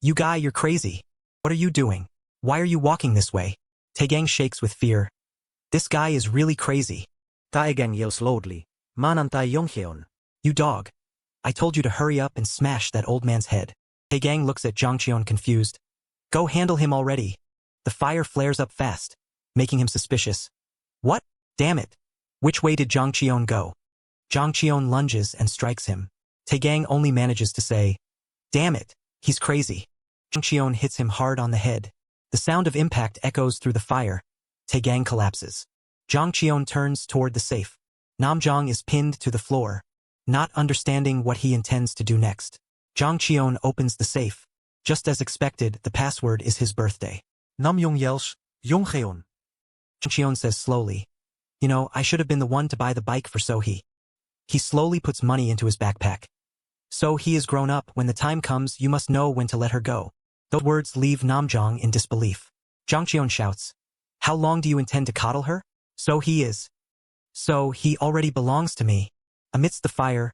You guy, you're crazy. What are you doing? Why are you walking this way? Taegang shakes with fear. This guy is really crazy. Taegang yells loudly. Manantai Jonggeon. You dog. I told you to hurry up and smash that old man's head. Taegang looks at Jang Cheon confused. Go handle him already. The fire flares up fast, making him suspicious. What? Damn it. Which way did Jang Cheon go? Jang Cheon lunges and strikes him. Taegang only manages to say, Damn it, he's crazy. Jang Cheon hits him hard on the head. The sound of impact echoes through the fire. Taegang collapses. Jang Cheon turns toward the safe. Namjong is pinned to the floor, not understanding what he intends to do next. Jang Cheon opens the safe. Just as expected, the password is his birthday. Namjoon yells, Jonggeon. Jang Cheon says slowly, You know, I should have been the one to buy the bike for So-hee. He slowly puts money into his backpack. So-hee is grown up. When the time comes, you must know when to let her go. Those words leave Namjong in disbelief. Jang Cheon shouts, How long do you intend to coddle her? So-hee is. So he already belongs to me. Amidst the fire,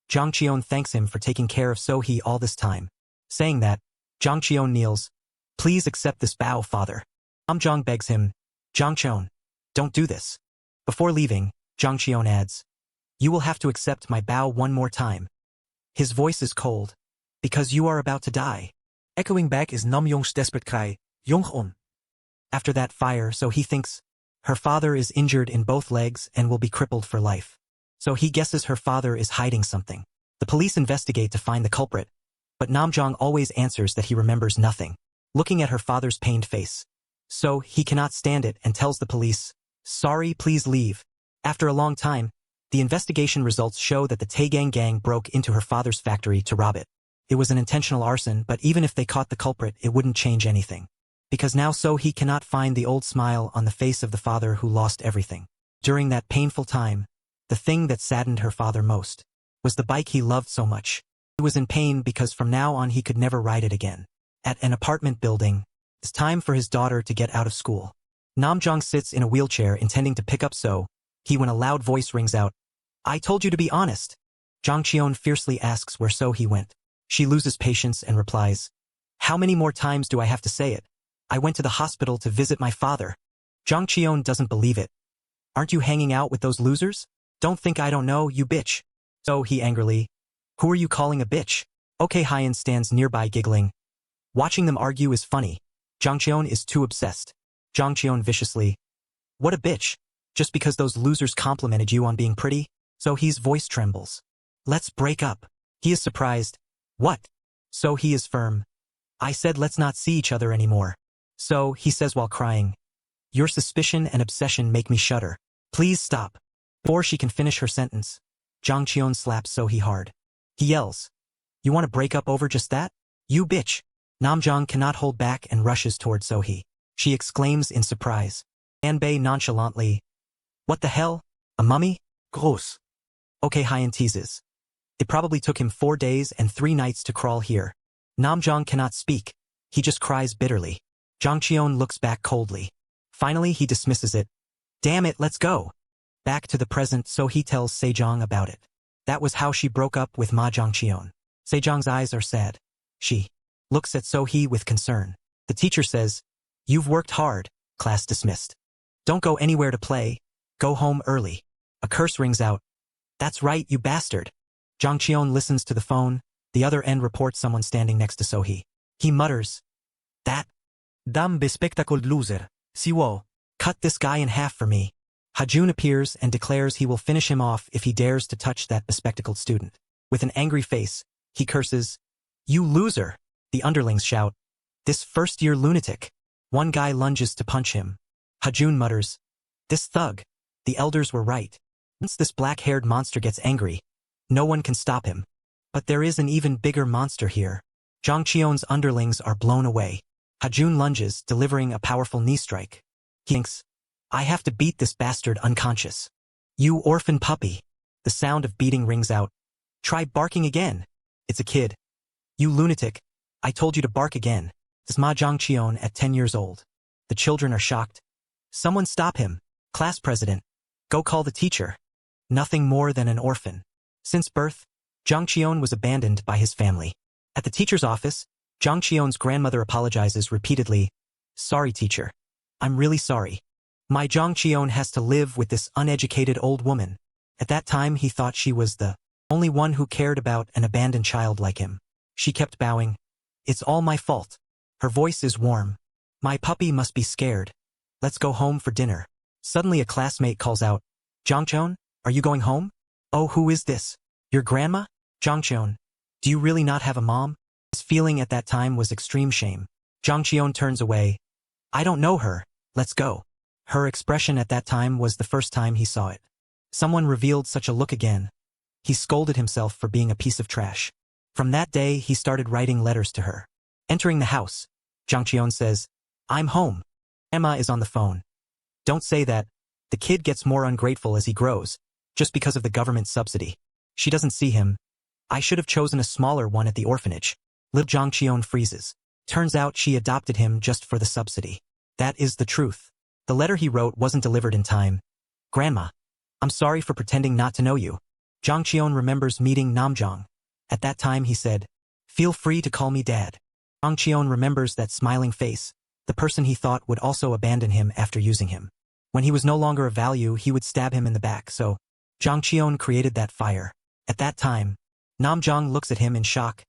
Jang Cheon thanks him for taking care of So-hee all this time. Saying that, Jang Cheon kneels. Please accept this bow, father. Namjong begs him, Jang Cheon, don't do this. Before leaving, Jang Cheon adds, You will have to accept my bow one more time. His voice is cold, because you are about to die. Echoing back is Namjoon's desperate cry, Jonggeon. After that fire, so he thinks, her father is injured in both legs and will be crippled for life. So he guesses her father is hiding something. The police investigate to find the culprit, but Namjong always answers that he remembers nothing. Looking at her father's pained face. So he cannot stand it and tells the police, Sorry, please leave. After a long time, the investigation results show that the Taegang gang broke into her father's factory to rob it. It was an intentional arson, but even if they caught the culprit, it wouldn't change anything. Because now So-hee cannot find the old smile on the face of the father who lost everything. During that painful time, the thing that saddened her father most was the bike he loved so much. He was in pain because from now on he could never ride it again. At an apartment building, it's time for his daughter to get out of school. Namjong sits in a wheelchair intending to pick up So-hee when a loud voice rings out, I told you to be honest. Jang Cheon fiercely asks where So-hee went. She loses patience and replies, How many more times do I have to say it? I went to the hospital to visit my father. Jang Cheon doesn't believe it. Aren't you hanging out with those losers? Don't think I don't know, you bitch. So-hee angrily, Who are you calling a bitch? Okay, Hyan stands nearby giggling. Watching them argue is funny. Jang Cheon is too obsessed. Jang Cheon viciously, What a bitch. Just because those losers complimented you on being pretty? So-hee's voice trembles. Let's break up. He is surprised. What? So-hee is firm. I said let's not see each other anymore. So, he says while crying, Your suspicion and obsession make me shudder. Please stop. Before she can finish her sentence, Jang Cheon slaps So-hee hard. He yells, You want to break up over just that? You bitch. Namjong cannot hold back and rushes toward So-hee. She exclaims in surprise. Anbei nonchalantly, What the hell? A mummy? Gross. Okay, Hyan teases. It probably took him 4 days and 3 nights to crawl here. Namjong cannot speak. He just cries bitterly. Jang Cheon looks back coldly. Finally, he dismisses it. Damn it, let's go. Back to the present, So-hee tells Sejong about it. That was how she broke up with Ma Jang Cheon. Sejong's eyes are sad. She looks at So-hee with concern. The teacher says, You've worked hard, class dismissed. Don't go anywhere to play. Go home early. A curse rings out. That's right, you bastard. Jang Cheon listens to the phone. The other end reports someone standing next to So-hee. He mutters, That Damn bespectacled loser. Siwo. Cut this guy in half for me. Hajun appears and declares he will finish him off if he dares to touch that bespectacled student. With an angry face, he curses, You loser! The underlings shout. This first-year lunatic. One guy lunges to punch him. Hajun mutters, this thug. The elders were right. Once this black-haired monster gets angry, no one can stop him. But there is an even bigger monster here. Zhang Qion's underlings are blown away. Hajun lunges, delivering a powerful knee strike. He thinks, I have to beat this bastard unconscious. You orphan puppy. The sound of beating rings out. Try barking again. It's a kid. You lunatic. I told you to bark again. This Ma Zhang Qion at 10 years old. The children are shocked. Someone stop him. Class president. Go call the teacher. Nothing more than an orphan. Since birth, Zhang Qion was abandoned by his family. At the teacher's office, Zhang Qion's grandmother apologizes repeatedly. Sorry, teacher. I'm really sorry. My Zhang Qion has to live with this uneducated old woman. At that time he thought she was the only one who cared about an abandoned child like him. She kept bowing. It's all my fault. Her voice is warm. My puppy must be scared. Let's go home for dinner. Suddenly a classmate calls out, Zhang Qion, are you going home? Oh, who is this? Your grandma? Zhang Qion, do you really not have a mom? His feeling at that time was extreme shame. Zhang Qion turns away. I don't know her. Let's go. Her expression at that time was the first time he saw it. Someone revealed such a look again. He scolded himself for being a piece of trash. From that day, he started writing letters to her. Entering the house, Zhang Qion says, I'm home. Emma is on the phone. Don't say that. The kid gets more ungrateful as he grows, just because of the government subsidy. She doesn't see him. I should have chosen a smaller one at the orphanage. Little Zhang Qion freezes. Turns out she adopted him just for the subsidy. That is the truth. The letter he wrote wasn't delivered in time. Grandma, I'm sorry for pretending not to know you. Zhang Qion remembers meeting Namjong. At that time he said, feel free to call me Dad. Zhang Qion remembers that smiling face, the person he thought would also abandon him after using him. When he was no longer of value, he would stab him in the back, so Zhang Qion created that fire. At that time, Namjong looks at him in shock.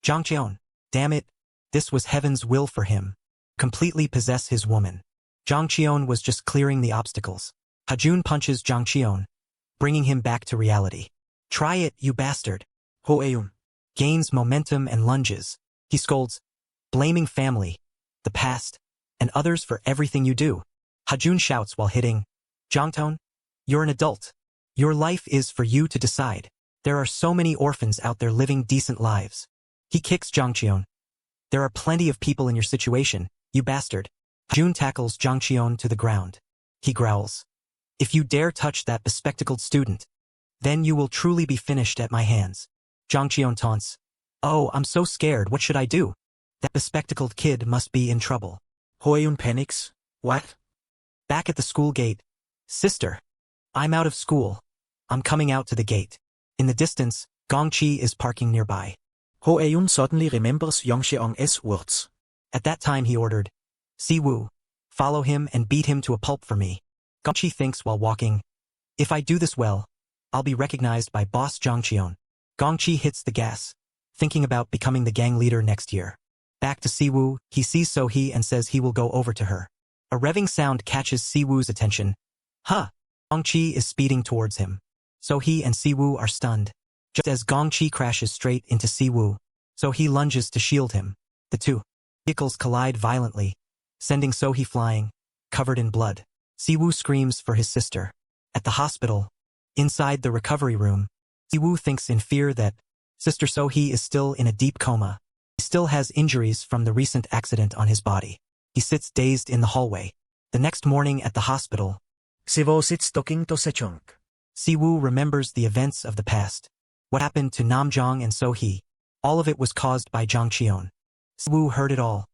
Zhang Qion, damn it, this was heaven's will for him. Completely possess his woman. Zhang Qion was just clearing the obstacles. Hajun punches Zhang Qion, bringing him back to reality. Try it, you bastard. Ho-eun gains momentum and lunges. He scolds, blaming family, the past, and others for everything you do. Hajun shouts while hitting, Zhangton, you're an adult. Your life is for you to decide. There are so many orphans out there living decent lives. He kicks Zhang Qion. There are plenty of people in your situation, you bastard. Hajun tackles Zhang Qion to the ground. He growls, if you dare touch that bespectacled student, then you will truly be finished at my hands. Zhang Qion taunts, oh, I'm so scared, what should I do? That bespectacled kid must be in trouble. Hoyun panics, what? Back at the school gate, sister, I'm out of school. I'm coming out to the gate. In the distance, Gongqi is parking nearby. Ho-eun suddenly remembers Yongxeong's words. At that time he ordered, Si-woo, follow him and beat him to a pulp for me. Gongqi thinks while walking, if I do this well, I'll be recognized by boss Zhang Qion. Gongqi hits the gas, thinking about becoming the gang leader next year. Back to Si-woo, he sees So-hee and says he will go over to her. A revving sound catches Si-woo's attention. Huh! Gongqi is speeding towards him. So-hee and Si-woo are stunned. Just as Gongqi crashes straight into Si-woo, So-hee lunges to shield him. The two vehicles collide violently, sending So-hee flying, covered in blood. Si-woo screams for his sister. At the hospital, inside the recovery room, Si-woo thinks in fear that Sister So-hee is still in a deep coma. He still has injuries from the recent accident on his body. He sits dazed in the hallway. The next morning at the hospital, Si-woo sits talking to Sechong. Si-woo remembers the events of the past. What happened to Namjong and So-hee. All of it was caused by Zhang Qion. Si-woo heard it all.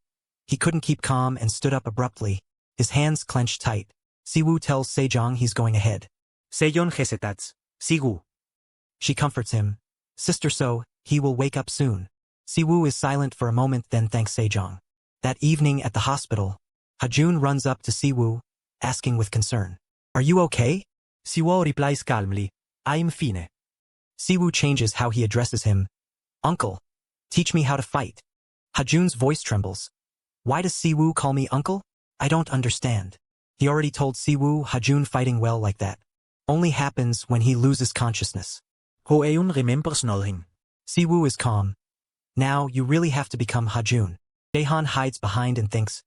He couldn't keep calm and stood up abruptly, his hands clenched tight. Si-woo tells Sejong he's going ahead. Sejong hesitates. Si-woo. She comforts him. Sister So, he will wake up soon. Si-woo is silent for a moment then thanks Sejong. That evening at the hospital, Hajun runs up to Si-woo, asking with concern. Are you okay? Si-woo replies calmly, I'm fine. Si-woo changes how he addresses him. Uncle, teach me how to fight. Hajun's voice trembles. Why does Si-woo call me uncle? I don't understand. He already told Si-woo Hajun fighting well like that only happens when he loses consciousness. Ho-eun remembers nothing. Si-woo is calm. Now you really have to become Hajun. Jaehan hides behind and thinks,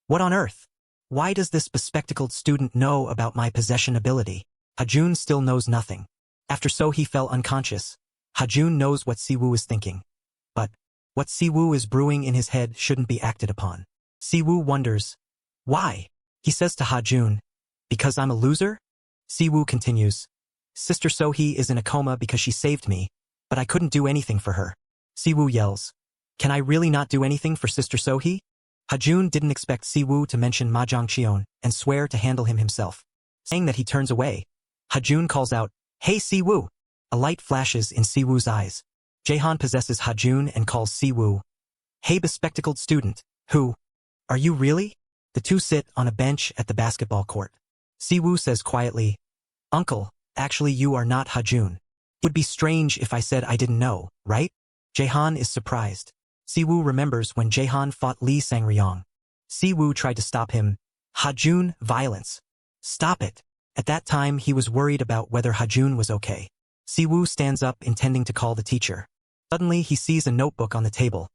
what on earth? Why does this bespectacled student know about my possession ability? Hajun still knows nothing. After Sohee fell unconscious, Hajun knows what Siwoo is thinking. But what Siwoo is brewing in his head shouldn't be acted upon. Siwoo wonders, why? He says to Hajun, because I'm a loser? Siwoo continues, Sister Sohee is in a coma because she saved me, but I couldn't do anything for her. Siwoo yells, can I really not do anything for Sister Sohee? Hajun didn't expect Siwoo to mention Ma Jongcheon and swear to handle him himself. Saying that he turns away, Hajun calls out, hey Siwoo! A light flashes in Siwoo's eyes. Jaehan possesses Hajun and calls Siwoo, hey bespectacled student, who? Are you really? The two sit on a bench at the basketball court. Siwoo says quietly, Uncle, actually you are not Hajun. It would be strange if I said I didn't know, right? Jaehan is surprised. Siwoo remembers when Jaehan fought Lee Sangryong. Siwoo tried to stop him. Hajun, violence. Stop it. At that time he was worried about whether Hajun was okay. Siwoo stands up intending to call the teacher. Suddenly he sees a notebook on the table.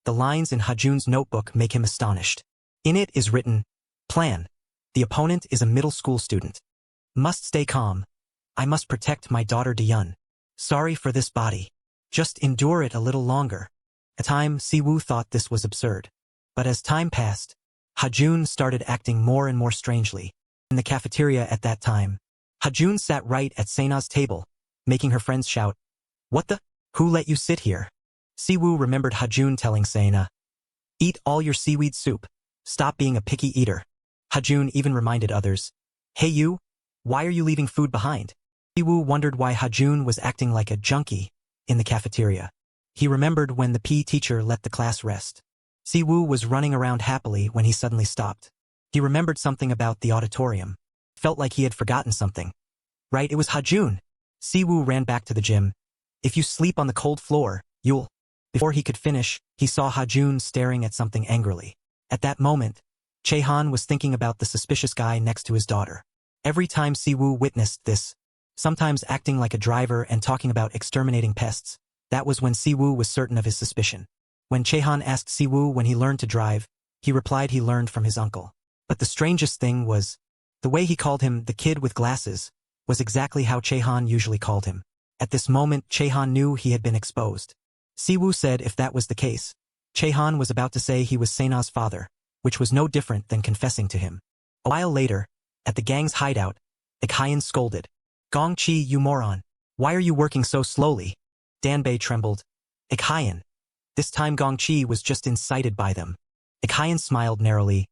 The lines in Hajun's notebook make him astonished. In it is written, Plan. The opponent is a middle school student. Must stay calm. I must protect my daughter Diyun. Sorry for this body. Just endure it a little longer. At time, Siwoo thought this was absurd. But as time passed, Hajun started acting more and more strangely. In the cafeteria at that time, Hajun sat right at Sena's table, making her friends shout, What the? Who let you sit here? Siwoo remembered Hajun telling Sena, Eat all your seaweed soup. Stop being a picky eater. Hajun even reminded others, Hey you, why are you leaving food behind? Siwoo wondered why Hajun was acting like a junkie in the cafeteria. He remembered when the PE teacher let the class rest. Siwoo was running around happily when he suddenly stopped. He remembered something about the auditorium. Felt like he had forgotten something. Right, it was Hajun. Siwoo ran back to the gym. If you sleep on the cold floor, you'll... Before he could finish, he saw Hajun staring at something angrily. At that moment, Jaehan was thinking about the suspicious guy next to his daughter. Every time Siwoo witnessed this, sometimes acting like a driver and talking about exterminating pests, that was when Siwoo was certain of his suspicion. When Jaehan asked Siwoo when he learned to drive, he replied he learned from his uncle. But the strangest thing was, the way he called him the kid with glasses was exactly how Jaehan usually called him. At this moment Jaehan knew he had been exposed. Siwoo said if that was the case, Jaehan was about to say he was Sena's father, which was no different than confessing to him. A while later, at the gang's hideout, Ikhayan scolded, Gongchi, you moron. Why are you working so slowly? Danbei trembled. Ikhayan. This time Gongchi was just incited by them. Ikhayan smiled narrowly.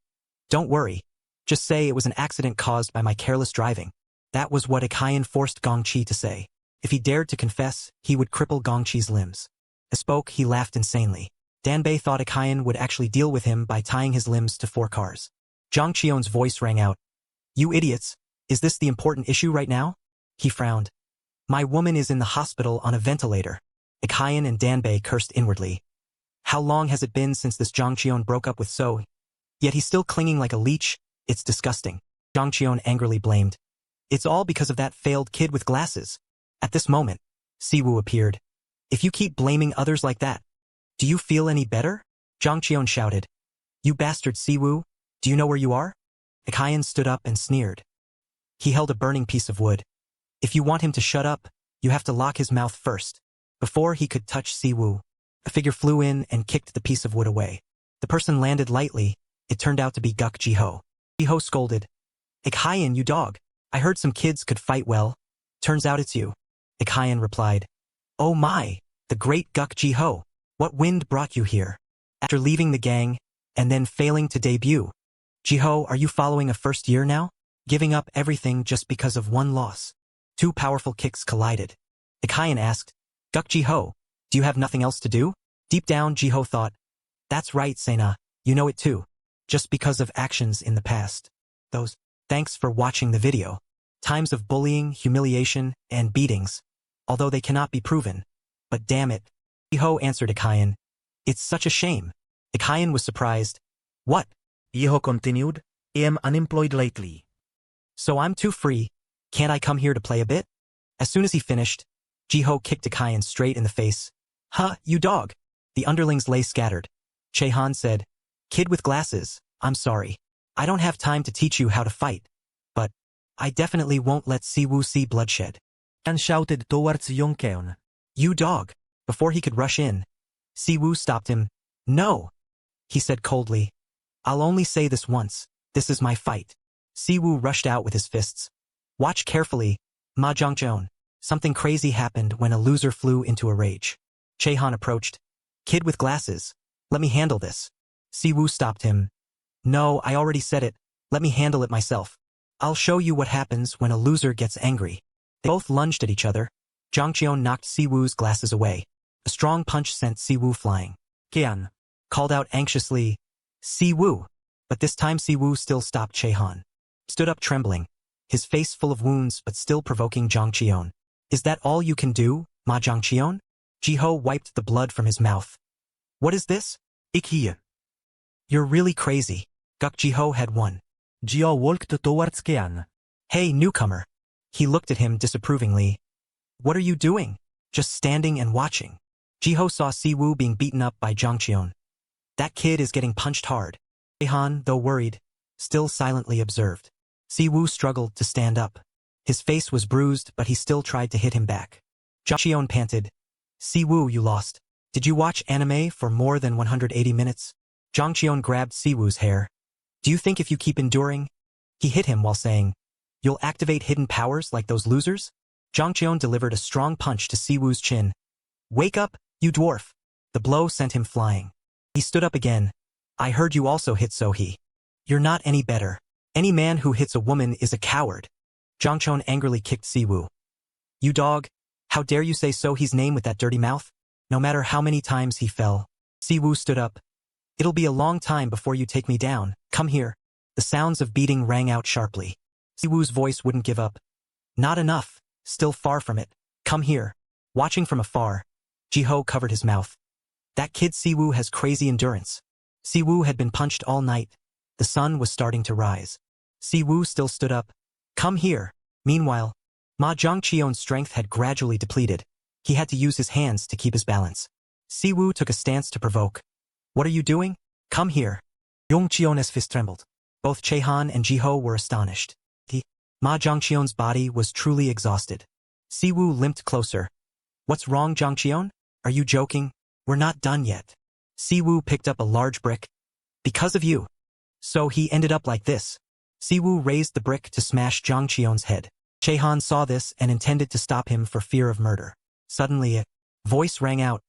Don't worry. Just say it was an accident caused by my careless driving. That was what Ikhayan forced Gongchi to say. If he dared to confess, he would cripple Gongchi's limbs. As spoke, he laughed insanely. Danbei thought Ikhayan would actually deal with him by tying his limbs to 4 cars. Zhang Chion's voice rang out. You idiots, is this the important issue right now? He frowned. My woman is in the hospital on a ventilator. Ikhayan and Danbei cursed inwardly. How long has it been since this Zhang Chion broke up with So? Yet he's still clinging like a leech. It's disgusting. Zhang Chion angrily blamed. It's all because of that failed kid with glasses. At this moment, Siwoo appeared. If you keep blaming others like that, do you feel any better? Zhang Chion shouted. You bastard Siwoo, do you know where you are? Ikhayan stood up and sneered. He held a burning piece of wood. If you want him to shut up, you have to lock his mouth first. Before he could touch Siwoo, a figure flew in and kicked the piece of wood away. The person landed lightly. It turned out to be Guk Jiho. Jiho scolded. Ikhayan, you dog. I heard some kids could fight well. Turns out it's you. Ikhayan replied. Oh my, the great Guk Jiho. What wind brought you here? After leaving the gang, and then failing to debut. Jiho, are you following a first year now? Giving up everything just because of one loss. 2 powerful kicks collided. Ikhayan asked, Guk Jiho, do you have nothing else to do? Deep down Jiho thought, that's right Sena, you know it too. Just because of actions in the past. Thanks for watching the video. Times of bullying, humiliation, and beatings. Although they cannot be proven. But damn it. Jiho answered Ikhayan. It's such a shame. Ikhayan was surprised. What? Jiho continued, I am unemployed lately. So I'm too free. Can't I come here to play a bit? As soon as he finished, Jiho kicked Ikhayan straight in the face. Huh, you dog. The underlings lay scattered. Chehan said, "Kid with glasses, I'm sorry. I don't have time to teach you how to fight. But I definitely won't let Siwoo see bloodshed." And shouted towards Yongkeon. "You dog!" Before he could rush in, Siwoo stopped him. "No," he said coldly. "I'll only say this once. This is my fight." Siwoo rushed out with his fists. "Watch carefully, Ma Jongcheon." Something crazy happened when a loser flew into a rage. Chehan approached. "Kid with glasses, let me handle this." Siwoo stopped him. "No, I already said it. Let me handle it myself. I'll show you what happens when a loser gets angry." They both lunged at each other. Jongcheon knocked Siwoo's glasses away. A strong punch sent Siwoo flying. Kian called out anxiously, "Siwoo!" But this time Siwoo still stopped Chehan. Stood up trembling, his face full of wounds but still provoking Jongcheon. "Is that all you can do, Ma Jongcheon?" Jiho wiped the blood from his mouth. "What is this?" Ikhiye. "You're really crazy." Guk Jiho had won. Jio walked towards Kian. "Hey, newcomer." He looked at him disapprovingly. "What are you doing? Just standing and watching." Jiho saw Siwoo being beaten up by Jongcheon. "That kid is getting punched hard." Chehan, though worried, still silently observed. Siwoo struggled to stand up. His face was bruised, but he still tried to hit him back. Jongcheon panted, "Siwoo, you lost. Did you watch anime for more than 180 minutes? Jongcheon grabbed Siwoo's hair. "Do you think if you keep enduring?" He hit him while saying, "You'll activate hidden powers like those losers?" Jongcheon delivered a strong punch to Siwoo's chin. "Wake up, you dwarf." The blow sent him flying. He stood up again. "I heard you also hit Sohee. You're not any better. Any man who hits a woman is a coward." Jongcheon angrily kicked Siwoo. "You dog, how dare you say Sohee's name with that dirty mouth?" No matter how many times he fell, Siwoo stood up. "It'll be a long time before you take me down. Come here." The sounds of beating rang out sharply. Siwoo's voice wouldn't give up. "Not enough. Still far from it. Come here." Watching from afar, Jiho covered his mouth. "That kid Siwoo has crazy endurance." Siwoo had been punched all night. The sun was starting to rise. Siwoo still stood up. "Come here." Meanwhile, Ma Jongcheon's strength had gradually depleted. He had to use his hands to keep his balance. Siwoo took a stance to provoke. "What are you doing? Come here." Jongcheon's fist trembled. Both Chehan and Jiho were astonished. Ma Jongcheon's body was truly exhausted. Siwoo limped closer. "What's wrong, Jongcheon? Are you joking? We're not done yet." Siwoo picked up a large brick. "Because of you. So he ended up like this." Siwoo raised the brick to smash Jongcheon's head. Chehan saw this and intended to stop him for fear of murder. Suddenly a voice rang out.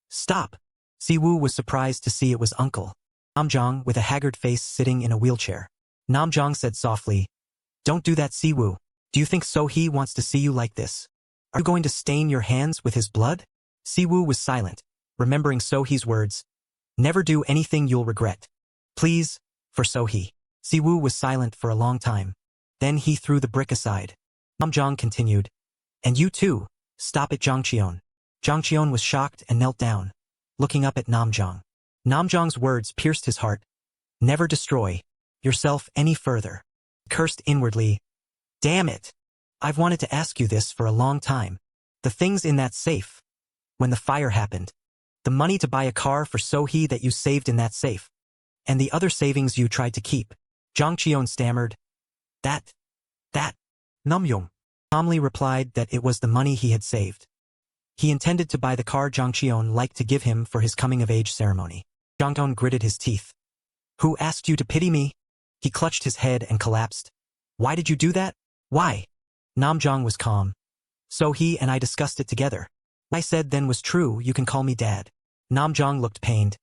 "Stop!" Siwoo was surprised to see it was Uncle Namjong with a haggard face sitting in a wheelchair. Namjong said softly, "Don't do that, Siwoo. Do you think Sohee wants to see you like this? Are you going to stain your hands with his blood?" Siwoo was silent, remembering Sohee's words. "Never do anything you'll regret. Please, for Sohee." Siwoo was silent for a long time. Then he threw the brick aside. Namjong continued, "And you too, stop it, Jongcheon." Jongcheon was shocked and knelt down, looking up at Namjong. Namjong's words pierced his heart. "Never destroy yourself any further." He cursed inwardly. "Damn it! I've wanted to ask you this for a long time. The things in that safe. When the fire happened. The money to buy a car for Sohee that you saved in that safe. And the other savings you tried to keep." Jongcheon stammered. That. Namjong Calmly replied that it was the money he had saved. He intended to buy the car Jongcheon liked to give him for his coming-of-age ceremony. Jongcheon gritted his teeth. "Who asked you to pity me?" He clutched his head and collapsed. "Why did you do that? Why?" Namjong was calm. "Sohee and I discussed it together. What I said then was true. You can call me Dad." Namjong looked pained.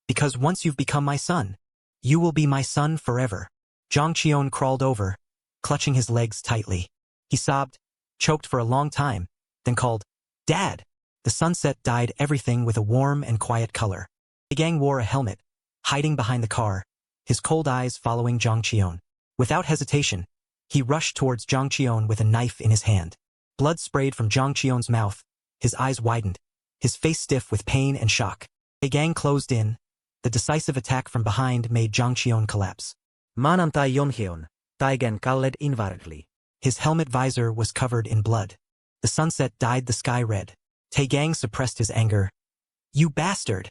"Because once you've become my son, you will be my son forever." Jongcheon crawled over, clutching his legs tightly. He sobbed, choked for a long time, then called, "Dad!" The sunset dyed everything with a warm and quiet color. The gang wore a helmet, hiding behind the car, his cold eyes following Jongcheon. Without hesitation, he rushed towards Jongcheon with a knife in his hand. Blood sprayed from Jongcheon's mouth, his eyes widened, his face stiff with pain and shock. The gang closed in. The decisive attack from behind made Jongcheon collapse. Manantai Yonhyeon, Taigen kalled invargli. His helmet visor was covered in blood. The sunset dyed the sky red. Taegang suppressed his anger. "You bastard!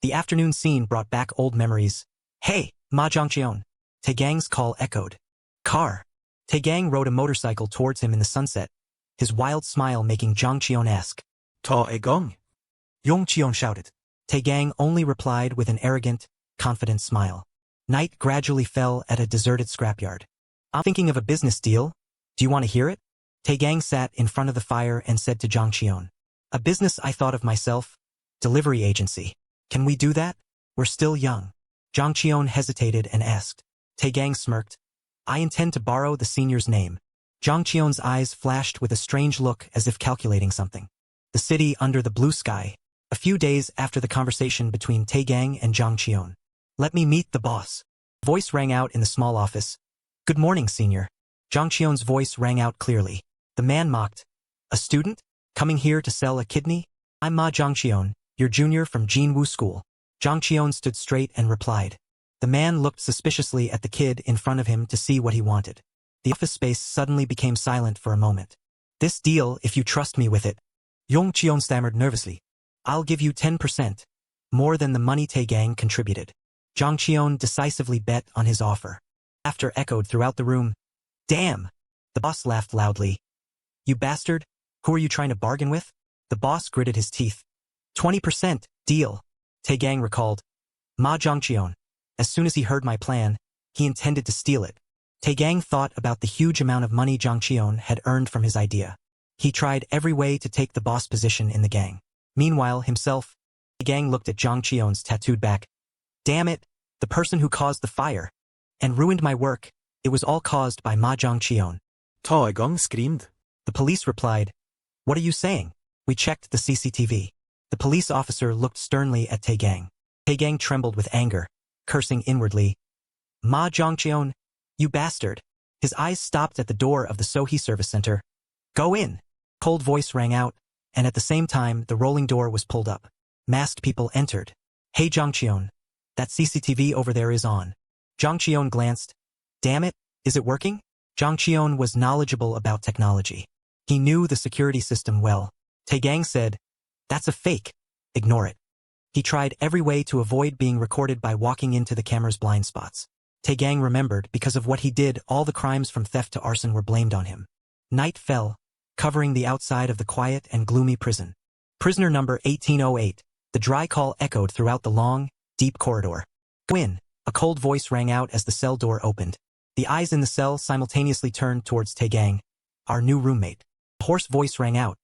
The afternoon scene brought back old memories. Hey, Ma Zhangqion. Taegang's call echoed. Car. Taegang rode a motorcycle towards him in the sunset, his wild smile making Zhangqion ask. Ta igång. Yongqion shouted. Taegang only replied with an arrogant, confident smile. Night gradually fell at a deserted scrapyard. I'm thinking of a business deal. Do you want to hear it? Taegang sat in front of the fire and said to Zhangqion. A business I thought of myself. Delivery agency. Can we do that? We're still young. Zhangqion hesitated and asked. Taegang smirked. I intend to borrow the senior's name. Zhangqion's eyes flashed with a strange look as if calculating something. The city under the blue sky. A few days after the conversation between Taegang and Zhangqion. Let me meet the boss. A voice rang out in the small office. Good morning, senior. Zhangqion's voice rang out clearly. The man mocked. A student? Coming here to sell a kidney? I'm Ma Zhangqion, your junior from Jinwu School. Zhangqion stood straight and replied. The man looked suspiciously at the kid in front of him to see what he wanted. The office space suddenly became silent for a moment. This deal, if you trust me with it. Yongqion stammered nervously. I'll give you 10%. More than the money Taegang contributed. Zhangqion decisively bet on his offer. Laughter echoed throughout the room. Damn! The boss laughed loudly. You bastard! Who are you trying to bargain with? The boss gritted his teeth. 20%, deal. Taegang recalled. Ma Zhangqion. As soon as he heard my plan, he intended to steal it. Taegang thought about the huge amount of money Zhangqion had earned from his idea. He tried every way to take the boss position in the gang. Meanwhile, himself, Taegang looked at Zhangqion's tattooed back. Damn it, the person who caused the fire and ruined my work, it was all caused by Ma Zhangqion. Ta igång screamed. The police replied. What are you saying? We checked the CCTV. The police officer looked sternly at Taegang. Taegang trembled with anger, cursing inwardly. Ma Zhangqion, you bastard. His eyes stopped at the door of the Sohee Service Center. Go in. Cold voice rang out, and at the same time the rolling door was pulled up. Masked people entered. Hey Zhangqion. That CCTV over there is on. Zhangqion glanced. Damn it, is it working? Zhangqion was knowledgeable about technology. He knew the security system well. Taegang said, that's a fake. Ignore it. He tried every way to avoid being recorded by walking into the camera's blind spots. Taegang remembered because of what he did, all the crimes from theft to arson were blamed on him. Night fell, covering the outside of the quiet and gloomy prison. Prisoner number 1808. The dry call echoed throughout the long, deep corridor. Go in. A cold voice rang out as the cell door opened. The eyes in the cell simultaneously turned towards Taegang, our new roommate. A hoarse voice rang out.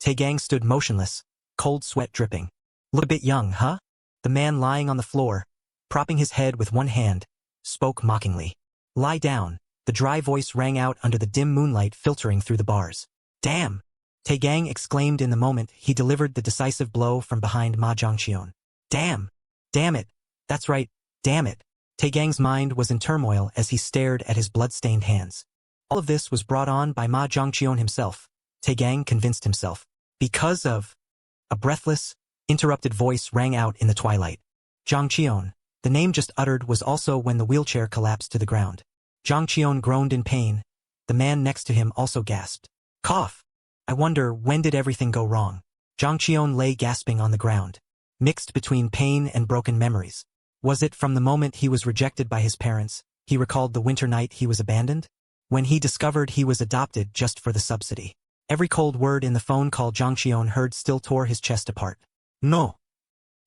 Taegang stood motionless, cold sweat dripping. Look a bit young, huh? The man lying on the floor, propping his head with one hand, spoke mockingly. Lie down. The dry voice rang out under the dim moonlight filtering through the bars. Damn! Taegang exclaimed in the moment he delivered the decisive blow from behind Ma Zhangqion. Damn! Damn it! That's right, damn it! Taegang's mind was in turmoil as he stared at his blood-stained hands. All of this was brought on by Ma Zhangqion himself, Taegang convinced himself. Because of... A breathless, interrupted voice rang out in the twilight. Zhangqion. The name just uttered was also when the wheelchair collapsed to the ground. Zhangqion groaned in pain. The man next to him also gasped. Cough! I wonder, when did everything go wrong? Zhangqion lay gasping on the ground, mixed between pain and broken memories. Was it from the moment he was rejected by his parents, he recalled the winter night he was abandoned? When he discovered he was adopted just for the subsidy. Every cold word in the phone call Zhangqion heard still tore his chest apart. No!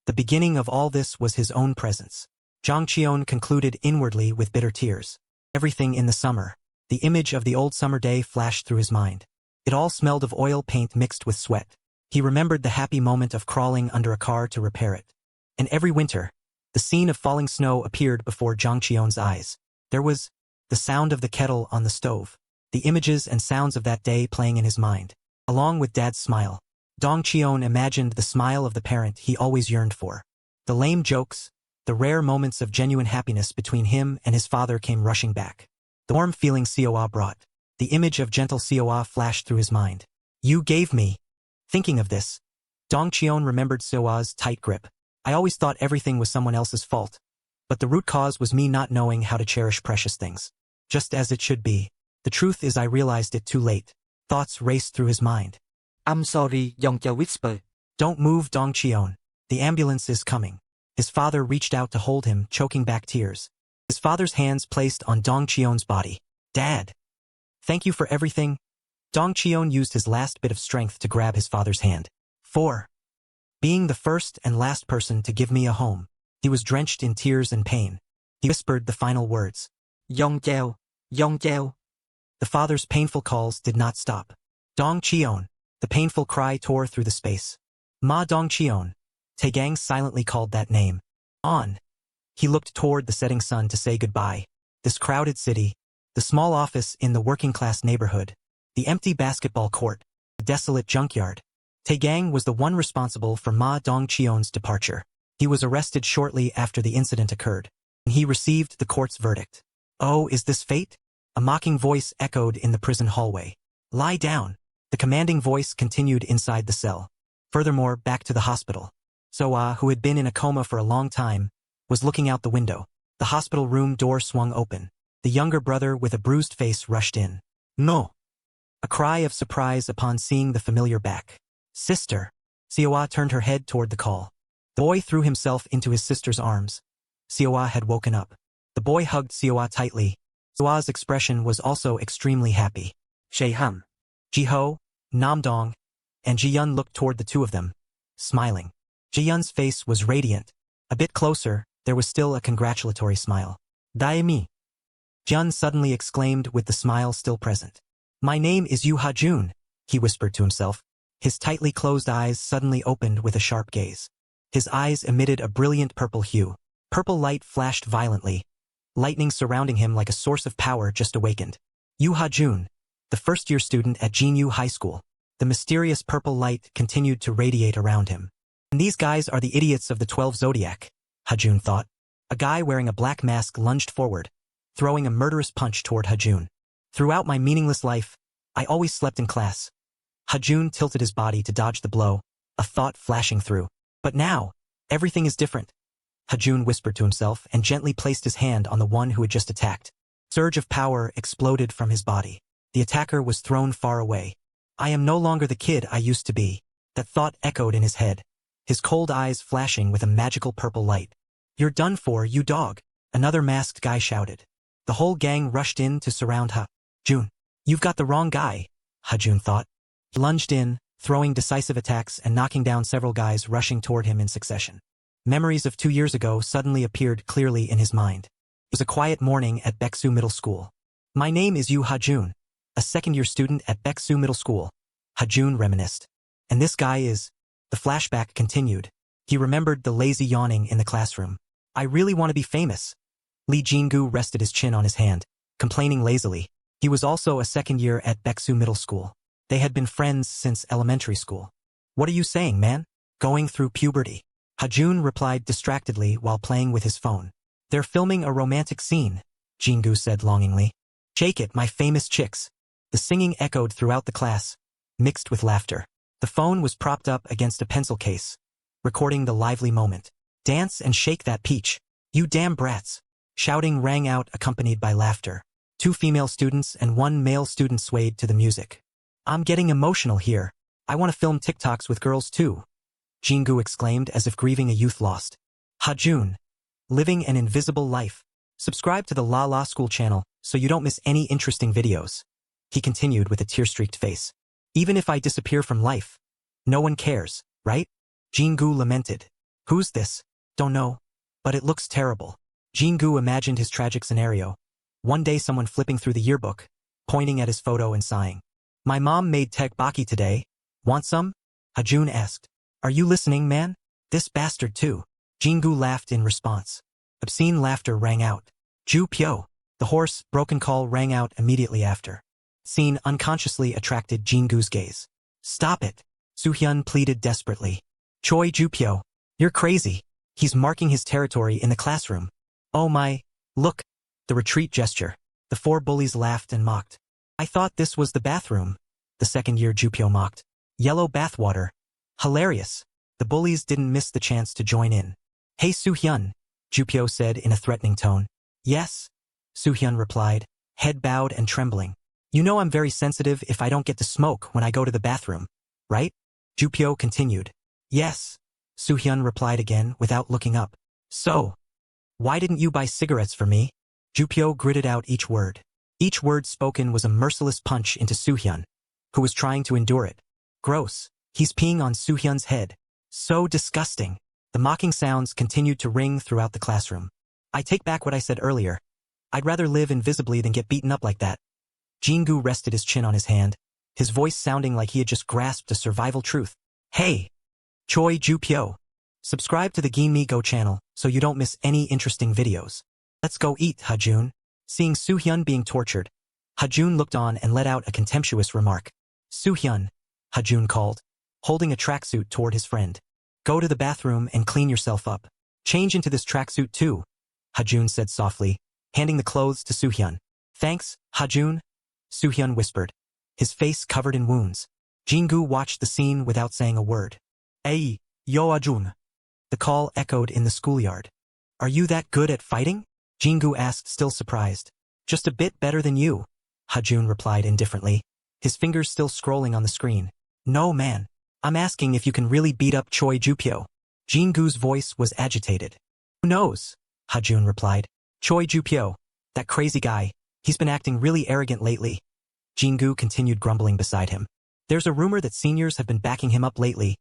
The beginning of all this was his own presence. Zhangqion concluded inwardly with bitter tears. Everything in the summer. The image of the old summer day flashed through his mind. It all smelled of oil paint mixed with sweat. He remembered the happy moment of crawling under a car to repair it. And every winter, the scene of falling snow appeared before Zhangqion's eyes. There was the sound of the kettle on the stove, the images and sounds of that day playing in his mind, along with Dad's smile. Zhangqion imagined the smile of the parent he always yearned for. The lame jokes, the rare moments of genuine happiness between him and his father came rushing back. The warm feeling Seoa brought. The image of gentle Seoa flashed through his mind. You gave me. Thinking of this, Zhangqion remembered Seoa's tight grip. I always thought everything was someone else's fault. But the root cause was me not knowing how to cherish precious things. Just as it should be. The truth is I realized it too late. Thoughts raced through his mind. I'm sorry, Yongja whispered. Don't move, Zhangqion. The ambulance is coming. His father reached out to hold him, choking back tears. His father's hands placed on Dong Cheon's body. Dad. Thank you for everything. Dong Cheon used his last bit of strength to grab his father's hand. 4. Being the first and last person to give me a home. He was drenched in tears and pain. He whispered the final words. Yongjiao, Yongjiao. The father's painful calls did not stop. Dong Cheon. The painful cry tore through the space. Ma Dong Cheon. Taegang silently called that name. On. He looked toward the setting sun to say goodbye. This crowded city, the small office in the working-class neighborhood, the empty basketball court, the desolate junkyard. Taegang was the one responsible for Ma Dong Cheon's departure. He was arrested shortly after the incident occurred, and he received the court's verdict. Oh, is this fate? A mocking voice echoed in the prison hallway. Lie down. The commanding voice continued inside the cell. Furthermore, back to the hospital. Soa, who had been in a coma for a long time, was looking out the window. The hospital room door swung open. The younger brother with a bruised face rushed in. No! A cry of surprise upon seeing the familiar back. Sister! Seoa turned her head toward the call. The boy threw himself into his sister's arms. Seoa had woken up. The boy hugged Seoa tightly. Seoa's expression was also extremely happy. Jaehan, Jiho, Namdong, and Jiyun looked toward the two of them, smiling. Jiyun's face was radiant. A bit closer, there was still a congratulatory smile. Daemi. Jiyun suddenly exclaimed with the smile still present. My name is Yu Ha-jun, he whispered to himself. His tightly closed eyes suddenly opened with a sharp gaze. His eyes emitted a brilliant purple hue. Purple light flashed violently, lightning surrounding him like a source of power just awakened. Yu Ha-jun, the first-year student at Jinyu High School. The mysterious purple light continued to radiate around him. And these guys are the idiots of the 12 Zodiac, Ha-jun thought. A guy wearing a black mask lunged forward, throwing a murderous punch toward Ha-jun. Throughout my meaningless life, I always slept in class. Ha-jun tilted his body to dodge the blow, a thought flashing through. But now, everything is different. Ha-jun whispered to himself and gently placed his hand on the one who had just attacked. A surge of power exploded from his body. The attacker was thrown far away. I am no longer the kid I used to be. That thought echoed in his head, his cold eyes flashing with a magical purple light. You're done for, you dog, another masked guy shouted. The whole gang rushed in to surround Ha-jun. You've got the wrong guy, Ha-jun thought. He lunged in, throwing decisive attacks and knocking down several guys rushing toward him in succession. Memories of 2 years ago suddenly appeared clearly in his mind. It was a quiet morning at Baeksu Middle School. My name is Yu Ha-jun, a second-year student at Baeksu Middle School, Ha-jun reminisced. And this guy is... The flashback continued. He remembered the lazy yawning in the classroom. I really want to be famous. Lee Jin-gu rested his chin on his hand, complaining lazily. He was also a second year at Baeksu Middle School. They had been friends since elementary school. What are you saying, man? Going through puberty. Ha-jun replied distractedly while playing with his phone. They're filming a romantic scene, Jin-gu said longingly. Shake it, my famous chicks. The singing echoed throughout the class, mixed with laughter. The phone was propped up against a pencil case, recording the lively moment. Dance and shake that peach. You damn brats. Shouting rang out accompanied by laughter. 2 female students and 1 male student swayed to the music. I'm getting emotional here. I want to film TikToks with girls too, Jin-gu exclaimed as if grieving a youth lost. Ha-jun. Living an invisible life. Subscribe to the La La School channel so you don't miss any interesting videos. He continued with a tear-streaked face. Even if I disappear from life, no one cares, right? Jin-gu lamented. Who's this? Don't know. But it looks terrible. Jin-gu imagined his tragic scenario. One day someone flipping through the yearbook, pointing at his photo and sighing. My mom made tteokbokki today. Want some? Ha-jun asked. Are you listening, man? This bastard too. Jin-gu laughed in response. Obscene laughter rang out. Ju Pyo. The hoarse, broken call rang out immediately after. Scene unconsciously attracted Jin-gu's gaze. Stop it. Soo-hyun pleaded desperately. Choi Ju-pyo. You're crazy. He's marking his territory in the classroom. Oh my. Look. The retreat gesture. The 4 bullies laughed and mocked. I thought this was the bathroom. The second-year Ju-pyo mocked. Yellow bathwater. Hilarious. The bullies didn't miss the chance to join in. Hey Soo-hyun, Ju-pyo said in a threatening tone. Yes. Soo-hyun replied, head bowed and trembling. You know I'm very sensitive if I don't get to smoke when I go to the bathroom, right? Ju-pyo continued. Yes. Soo-hyun replied again without looking up. So, why didn't you buy cigarettes for me? Jupyo gritted out each word. Each word spoken was a merciless punch into Soohyun, who was trying to endure it. Gross. He's peeing on Soohyun's head. So disgusting. The mocking sounds continued to ring throughout the classroom. I take back what I said earlier. I'd rather live invisibly than get beaten up like that. Jingu rested his chin on his hand, his voice sounding like he had just grasped a survival truth. Hey! Choi Jupyo. Subscribe to the Ginmi Go channel so you don't miss any interesting videos. Let's go eat, Hajun. Seeing Soohyun being tortured, Hajun looked on and let out a contemptuous remark. Soohyun, Hajun called, holding a tracksuit toward his friend. Go to the bathroom and clean yourself up. Change into this tracksuit too, Hajun said softly, handing the clothes to Soohyun. Thanks, Hajun, Soohyun whispered, his face covered in wounds. Jingu watched the scene without saying a word. Hey, yo Hajun. The call echoed in the schoolyard. Are you that good at fighting? Jingu asked, still surprised. Just a bit better than you, Hajun replied indifferently, his fingers still scrolling on the screen. No man. I'm asking if you can really beat up Choi Jupyo. Jingu's voice was agitated. Who knows? Hajun replied. Choi Jupyo, that crazy guy, he's been acting really arrogant lately. Jingu continued grumbling beside him. There's a rumor that seniors have been backing him up lately,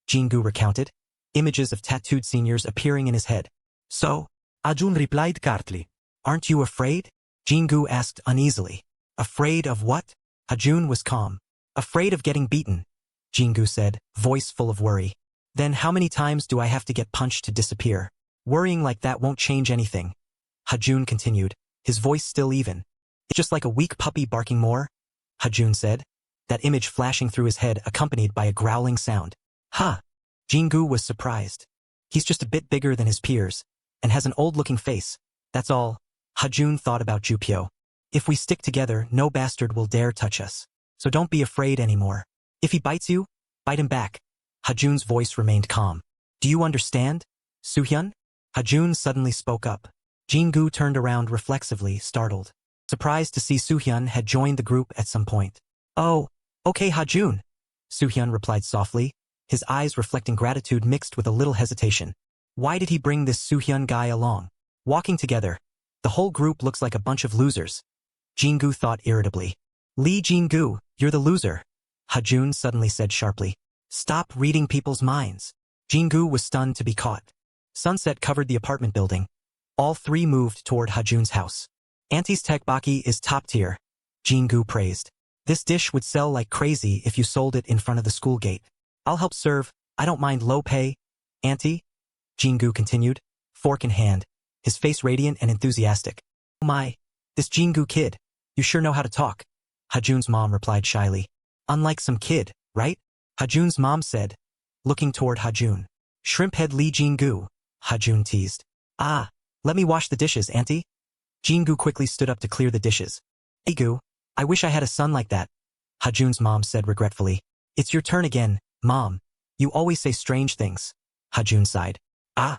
Jingu recounted, images of tattooed seniors appearing in his head. So? Hajun replied curtly. Aren't you afraid? Jingu asked uneasily. Afraid of what? Hajun was calm. Afraid of getting beaten, Jingu said, voice full of worry. Then how many times do I have to get punched to disappear? Worrying like that won't change anything. Hajun continued, his voice still even. It's just like a weak puppy barking more, Hajun said, that image flashing through his head accompanied by a growling sound. Huh. Jingu was surprised. He's just a bit bigger than his peers, and has an old-looking face. That's all. Hajun thought about Jupyo. If we stick together, no bastard will dare touch us. So don't be afraid anymore. If he bites you, bite him back. Hajun's voice remained calm. Do you understand, Soohyun? Hajun suddenly spoke up. Jingu turned around reflexively, startled. Surprised to see Soohyun had joined the group at some point. Oh, okay Hajun, Soohyun replied softly, his eyes reflecting gratitude mixed with a little hesitation. Why did he bring this Soohyun guy along? Walking together, the whole group looks like a bunch of losers. Jingu thought irritably. Lee Jingu, you're the loser, Hajun suddenly said sharply. Stop reading people's minds. Jingu was stunned to be caught. Sunset covered the apartment building. All three moved toward Hajun's house. Auntie's tteokbokki is top tier, Jingu praised. This dish would sell like crazy if you sold it in front of the school gate. I'll help serve, I don't mind low pay, Auntie, Jingu continued, fork in hand, his face radiant and enthusiastic. Oh my, this Jingu kid, you sure know how to talk, Hajun's mom replied shyly. Unlike some kid, right? Hajun's mom said, looking toward Hajun. Shrimphead Lee Jingu, Hajun teased. Ah, let me wash the dishes, Auntie. Jingu quickly stood up to clear the dishes. Hey Gu, I wish I had a son like that, Hajun's mom said regretfully. It's your turn again, Mom. You always say strange things, Hajun sighed. Ah.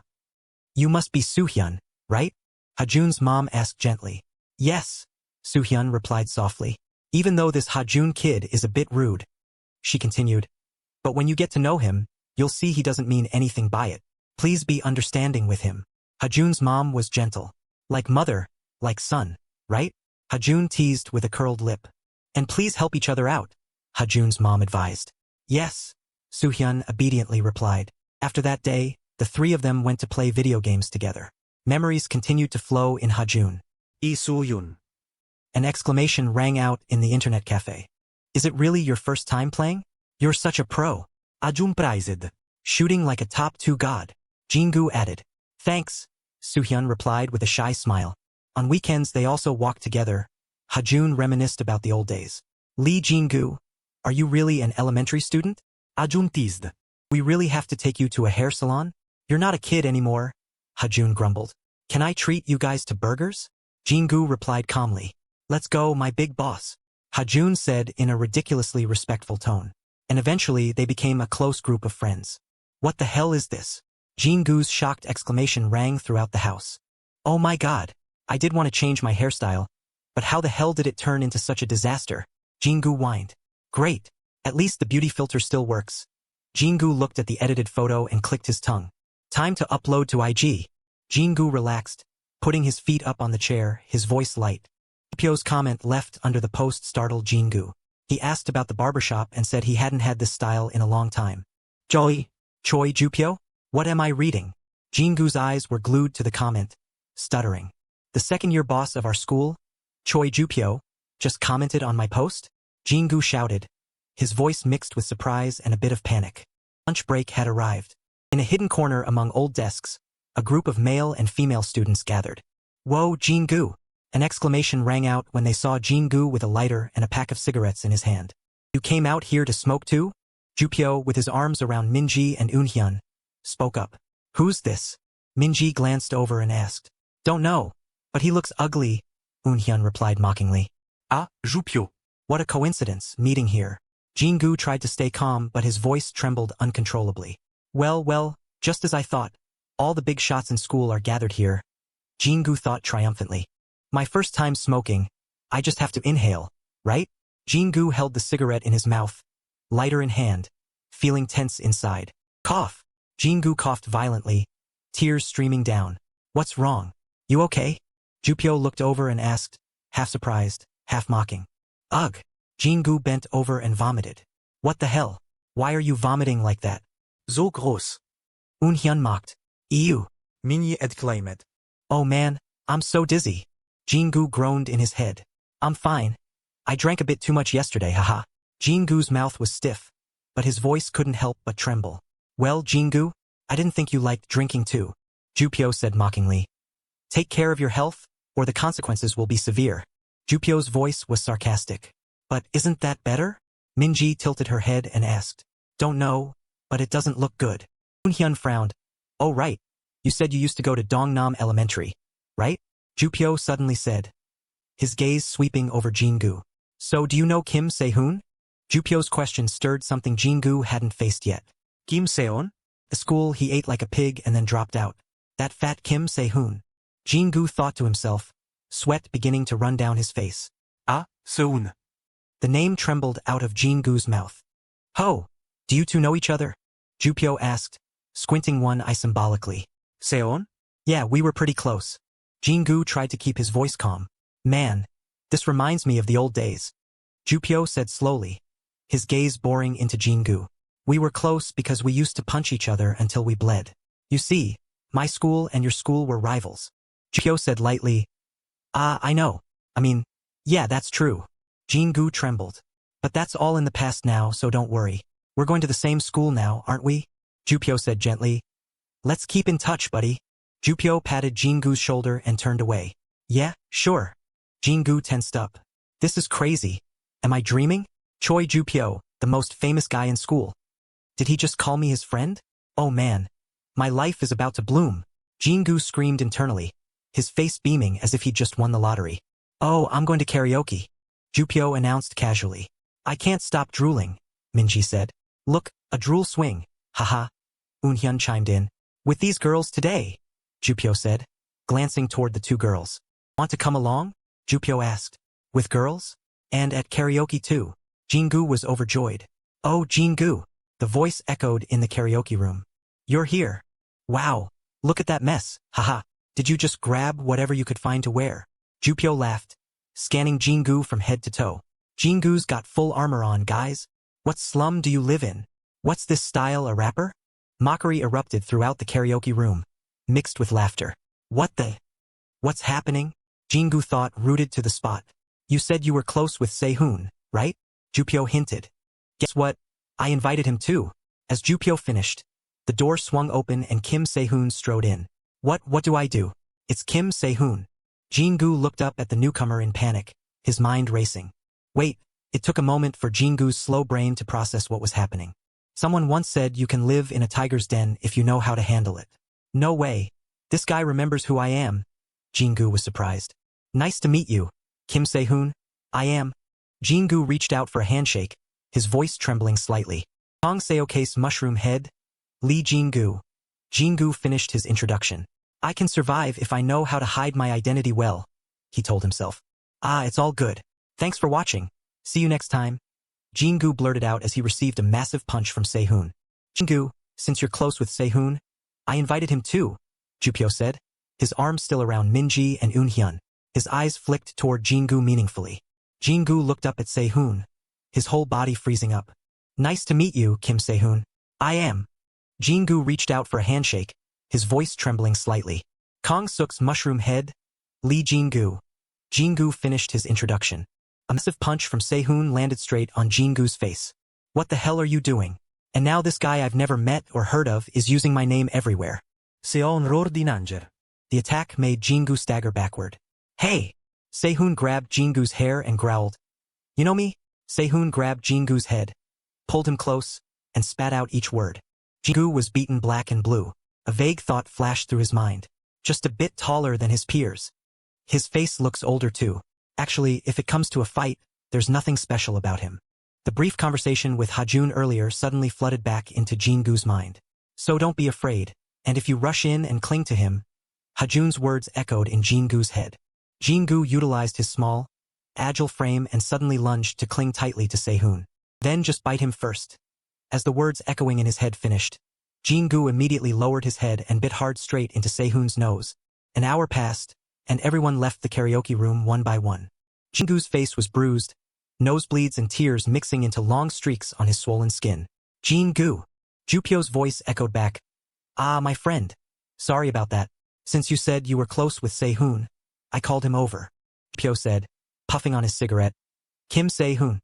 You must be Soohyun, right? Hajun's mom asked gently. Yes, Soohyun replied softly. Even though this Hajun kid is a bit rude, she continued. But when you get to know him, you'll see he doesn't mean anything by it. Please be understanding with him. Hajun's mom was gentle. Like mother, like son, right? Hajun teased with a curled lip. And please help each other out, Hajun's mom advised. Yes, Soohyun obediently replied. After that day, the three of them went to play video games together. Memories continued to flow in Hajun. Soohyun. An exclamation rang out in the internet cafe. Is it really your first time playing? You're such a pro. Hajun prized. Shooting like a top 2 god. Jingu added. Thanks, Soohyun replied with a shy smile. On weekends they also walked together. Hajun reminisced about the old days. Lee Jingu, are you really an elementary student? Hajun teased. We really have to take you to a hair salon? You're not a kid anymore, Hajun grumbled. Can I treat you guys to burgers? Jingu replied calmly. Let's go, my big boss, Hajun said in a ridiculously respectful tone. And eventually they became a close group of friends. What the hell is this? Jingu's shocked exclamation rang throughout the house. Oh my god, I did want to change my hairstyle, but how the hell did it turn into such a disaster? Jingu whined. Great, at least the beauty filter still works. Jingu looked at the edited photo and clicked his tongue. Time to upload to IG. Jingu relaxed, putting his feet up on the chair, his voice light. Jupyo's comment left under the post startled Jingu. He asked about the barbershop and said he hadn't had this style in a long time. Choi Jupyo? What am I reading? Jingu's eyes were glued to the comment, stuttering. The second-year boss of our school, Choi Jupyo, just commented on my post? Jingu shouted, his voice mixed with surprise and a bit of panic. Lunch break had arrived. In a hidden corner among old desks, a group of male and female students gathered. Whoa, Jingu! An exclamation rang out when they saw Jingu with a lighter and a pack of cigarettes in his hand. You came out here to smoke too? Jupyo, with his arms around Minji and Eunhyun, spoke up. Who's this? Minji glanced over and asked. Don't know, but he looks ugly, Eunhyun replied mockingly. Ah, Jupyo. What a coincidence, meeting here. Jingu tried to stay calm, but his voice trembled uncontrollably. Well, just as I thought. All the big shots in school are gathered here. Jingu thought triumphantly. My first time smoking. I just have to inhale, right? Jingu held the cigarette in his mouth, lighter in hand, feeling tense inside. Cough. Jingu coughed violently, tears streaming down. What's wrong? You okay? Jupyo looked over and asked, half surprised, half mocking. Ugh. Jingu bent over and vomited. What the hell? Why are you vomiting like that? So groß. Eunhyun mocked. Ew. Minji exclaimed. Oh man, I'm so dizzy. Jingu groaned in his head. I'm fine. I drank a bit too much yesterday, haha. Jingu's mouth was stiff, but his voice couldn't help but tremble. Well, Jingu, I didn't think you liked drinking too, Jupyo said mockingly. Take care of your health, or the consequences will be severe. Jupyo's voice was sarcastic. But isn't that better? Minji tilted her head and asked. Don't know, but it doesn't look good. Eunhyun frowned. Oh right, you said you used to go to Dongnam Elementary, right? Jupyo suddenly said, his gaze sweeping over Jingu. So do you know Kim Se-hoon? Jupyo's question stirred something Jingu hadn't faced yet. Kim Se-hoon? The school he ate like a pig and then dropped out. That fat Kim Se-hoon. Jingu thought to himself, sweat beginning to run down his face. Ah, Se-hoon. The name trembled out of Jingu's mouth. Ho! Do you two know each other? Jupyo asked, squinting one eye symbolically. Se-hoon? Yeah, we were pretty close. Jingu tried to keep his voice calm. Man, this reminds me of the old days. Jupyo said slowly, his gaze boring into Jingu. We were close because we used to punch each other until we bled. You see, my school and your school were rivals. Jupyo said lightly, I know. I mean, yeah, that's true. Jingu trembled. But that's all in the past now, so don't worry. We're going to the same school now, aren't we? Jupyo said gently. Let's keep in touch, buddy. Jupyo patted Jingu's shoulder and turned away. Yeah, sure. Jingu tensed up. This is crazy. Am I dreaming? Choi Jupyo, the most famous guy in school. Did he just call me his friend? Oh man. My life is about to bloom. Jingu screamed internally, his face beaming as if he'd just won the lottery. Oh, I'm going to karaoke. Jupyo announced casually. I can't stop drooling, Minji said. Look, a drool swing. Haha. Eunhyun chimed in. With these girls today, Jupyo said, glancing toward the two girls. Want to come along? Jupyo asked. With girls? And at karaoke too. Jingu was overjoyed. Oh, Jingu. The voice echoed in the karaoke room. You're here. Wow. Look at that mess. Haha. Did you just grab whatever you could find to wear? Jupyo laughed, scanning Jingu from head to toe. Jingu's got full armor on, guys. What slum do you live in? What's this style, a rapper? Mockery erupted throughout the karaoke room, mixed with laughter. What's happening? Jingu thought, rooted to the spot. You said you were close with Se-hoon, right? Jupyo hinted. Guess what? I invited him too. As Jupyo finished, the door swung open and Kim Se-hoon strode in. What do I do? It's Kim Se-hoon. Jingu looked up at the newcomer in panic, his mind racing. Wait, it took a moment for Jingu's slow brain to process what was happening. Someone once said you can live in a tiger's den if you know how to handle it. No way. This guy remembers who I am. Jingu was surprised. Nice to meet you, Kim Se-hoon. I am. Jingu reached out for a handshake, his voice trembling slightly. Hong Seoke's mushroom head. Lee Jingu. Jingu finished his introduction. I can survive if I know how to hide my identity well, he told himself. It's all good. Thanks for watching. See you next time. Jingu blurted out as he received a massive punch from Se-hoon. Jingu, since you're close with Se-hoon, I invited him too, Jupyo said. his arm still around Minji and Eunhyun. His eyes flicked toward Jingu meaningfully. Jingu looked up at Sehun, his whole body freezing up. Nice to meet you, Kim Sehun. I am. Jingu reached out for a handshake, his voice trembling slightly. Kang Suk's mushroom head, Lee Jingu. Jingu finished his introduction. A massive punch from Sehun landed straight on Jingu's face. What the hell are you doing? And now this guy I've never met or heard of is using my name everywhere. Seon Rordinanger. The attack made Jingu stagger backward. Hey! Sehun grabbed Jingu's hair and growled. You know me? Sehun grabbed Jingu's head, pulled him close, and spat out each word. Jingu was beaten black and blue. A vague thought flashed through his mind. Just a bit taller than his peers. His face looks older too. Actually, if it comes to a fight, there's nothing special about him. The brief conversation with Hajun earlier suddenly flooded back into Jingu's mind. So don't be afraid, and if you rush in and cling to him, Hajun's words echoed in Jingu's head. Jingu utilized his small, agile frame and suddenly lunged to cling tightly to Sehun. Then just bite him first. As the words echoing in his head finished, Jingu immediately lowered his head and bit hard straight into Sehun's nose. An hour passed, and everyone left the karaoke room one by one. Jingu's face was bruised, nosebleeds and tears mixing into long streaks on his swollen skin. Jingu. Jupyo's voice echoed back. Ah, my friend. Sorry about that. Since you said you were close with Sehun, I called him over. Jupyo said, puffing on his cigarette. Kim Sehun.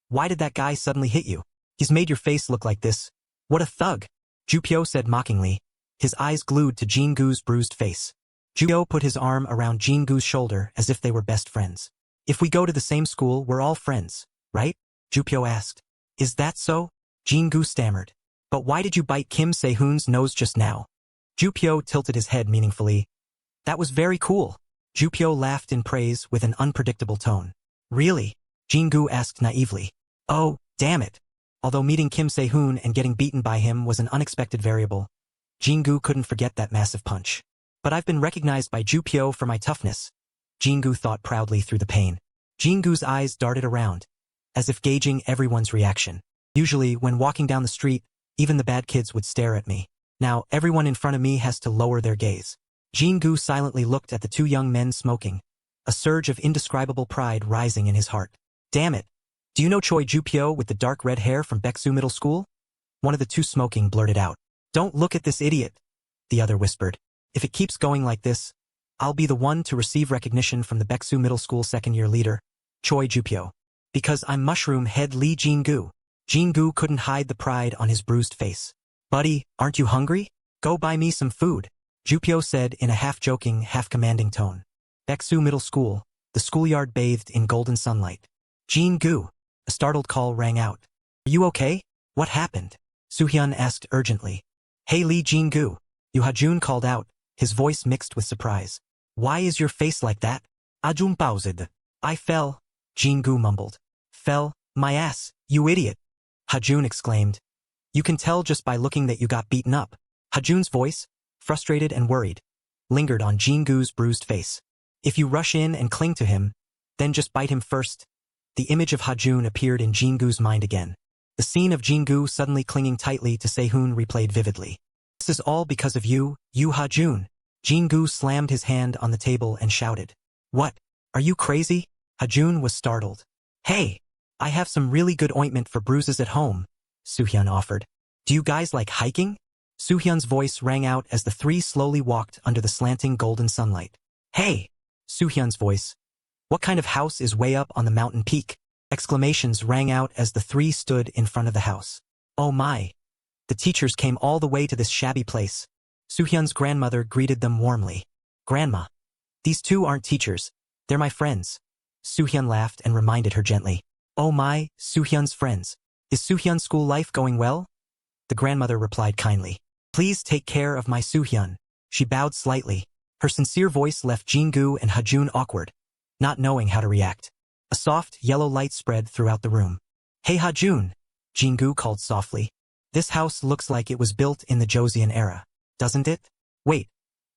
Why did that guy suddenly hit you? He's made your face look like this. What a thug. Jupyo said mockingly, his eyes glued to Jingu's bruised face. Jupyo put his arm around Jingu's shoulder as if they were best friends. If we go to the same school, we're all friends, right? Jupyo asked. Is that so? Jingu stammered. But why did you bite Kim Sehun's nose just now? Jupyo tilted his head meaningfully. That was very cool. Jupyo laughed in praise with an unpredictable tone. Really? Jingu asked naively. Oh, damn it. Although meeting Kim Sehun and getting beaten by him was an unexpected variable, Jingu couldn't forget that massive punch. But I've been recognized by Jupyo for my toughness, Jingu thought proudly through the pain. Jingu's eyes darted around, as if gauging everyone's reaction. Usually, when walking down the street, even the bad kids would stare at me. Now, everyone in front of me has to lower their gaze. Jingu silently looked at the two young men smoking, a surge of indescribable pride rising in his heart. Damn it. Do you know Choi Jupyo with the dark red hair from Baeksu Middle School? One of the two smoking blurted out. Don't look at this idiot, the other whispered. If it keeps going like this, I'll be the one to receive recognition from the Baeksu Middle School second-year leader, Choi Jupyo. Because I'm mushroom head Lee Jingu. Jingu couldn't hide the pride on his bruised face. Buddy, aren't you hungry? Go buy me some food, Jupyo said in a half-joking, half-commanding tone. Baeksu Middle School, the schoolyard bathed in golden sunlight. Jingu. A startled call rang out. Are you okay? What happened? Soohyun asked urgently. Hey Lee Jingu. Hajun called out, his voice mixed with surprise. Why is your face like that? Ajun paused. I fell, Jingu mumbled. Fell? My ass, you idiot. Hajun exclaimed. You can tell just by looking that you got beaten up. Hajun's voice, frustrated and worried, lingered on Jingu's bruised face. If you rush in and cling to him, then just bite him first. The image of Hajun appeared in Jingu's mind again. The scene of Jingu suddenly clinging tightly to Sehun replayed vividly. This is all because of you Hajun. Jingu slammed his hand on the table and shouted. What? Are you crazy? Hajun was startled. Hey, I have some really good ointment for bruises at home, Soohyun offered. Do you guys like hiking? Soohyun's voice rang out as the three slowly walked under the slanting golden sunlight. Hey! Soohyun's voice. What kind of house is way up on the mountain peak? Exclamations rang out as the three stood in front of the house. Oh my! The teachers came all the way to this shabby place. Soohyun's grandmother greeted them warmly. Grandma. These two aren't teachers. They're my friends. Soohyun laughed and reminded her gently. Oh my, Soohyun's friends. Is Soohyun's school life going well? The grandmother replied kindly. Please take care of my Soohyun. She bowed slightly. Her sincere voice left Jingu and Hajun awkward, not knowing how to react. A soft, yellow light spread throughout the room. Hey Hajun, Jingu called softly. This house looks like it was built in the Joseon era, doesn't it? Wait,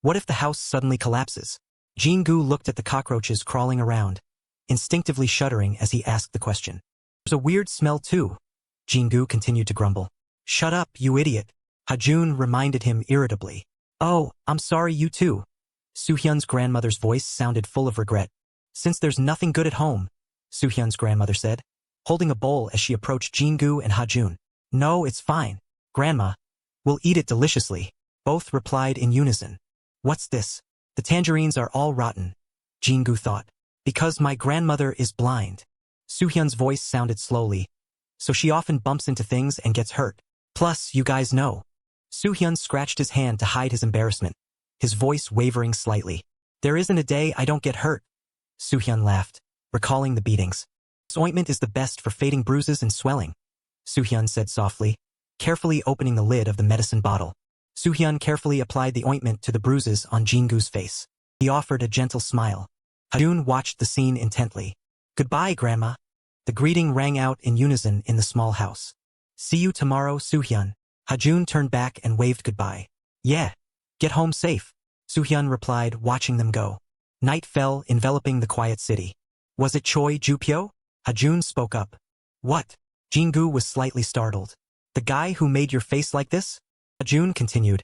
what if the house suddenly collapses? Jingu looked at the cockroaches crawling around, instinctively shuddering as he asked the question. There's a weird smell too, Jingu continued to grumble. Shut up, you idiot, Hajun reminded him irritably. Oh, I'm sorry you too, Soo-hyun's grandmother's voice sounded full of regret. Since there's nothing good at home, Soo-hyun's grandmother said, holding a bowl as she approached Jin-gu and Ha-jun. No, it's fine, Grandma. We'll eat it deliciously, both replied in unison. What's this? The tangerines are all rotten, Jin-gu thought. Because my grandmother is blind. Soo-hyun's voice sounded slowly, so she often bumps into things and gets hurt. Plus, you guys know. Soo-hyun scratched his hand to hide his embarrassment, his voice wavering slightly. There isn't a day I don't get hurt. Soo-hyun laughed, recalling the beatings. This ointment is the best for fading bruises and swelling, Soo-hyun said softly, carefully opening the lid of the medicine bottle. Soo-hyun carefully applied the ointment to the bruises on Jin-gu's face. He offered a gentle smile. Ha-jun watched the scene intently. Goodbye, Grandma. The greeting rang out in unison in the small house. See you tomorrow, Soo-hyun. Ha-jun turned back and waved goodbye. Yeah. Get home safe, Soo-hyun replied, watching them go. Night fell, enveloping the quiet city. Was it Choi Ju-pyo? Ha-jun spoke up. What? Jin-gu was slightly startled. The guy who made your face like this? Ha-jun continued.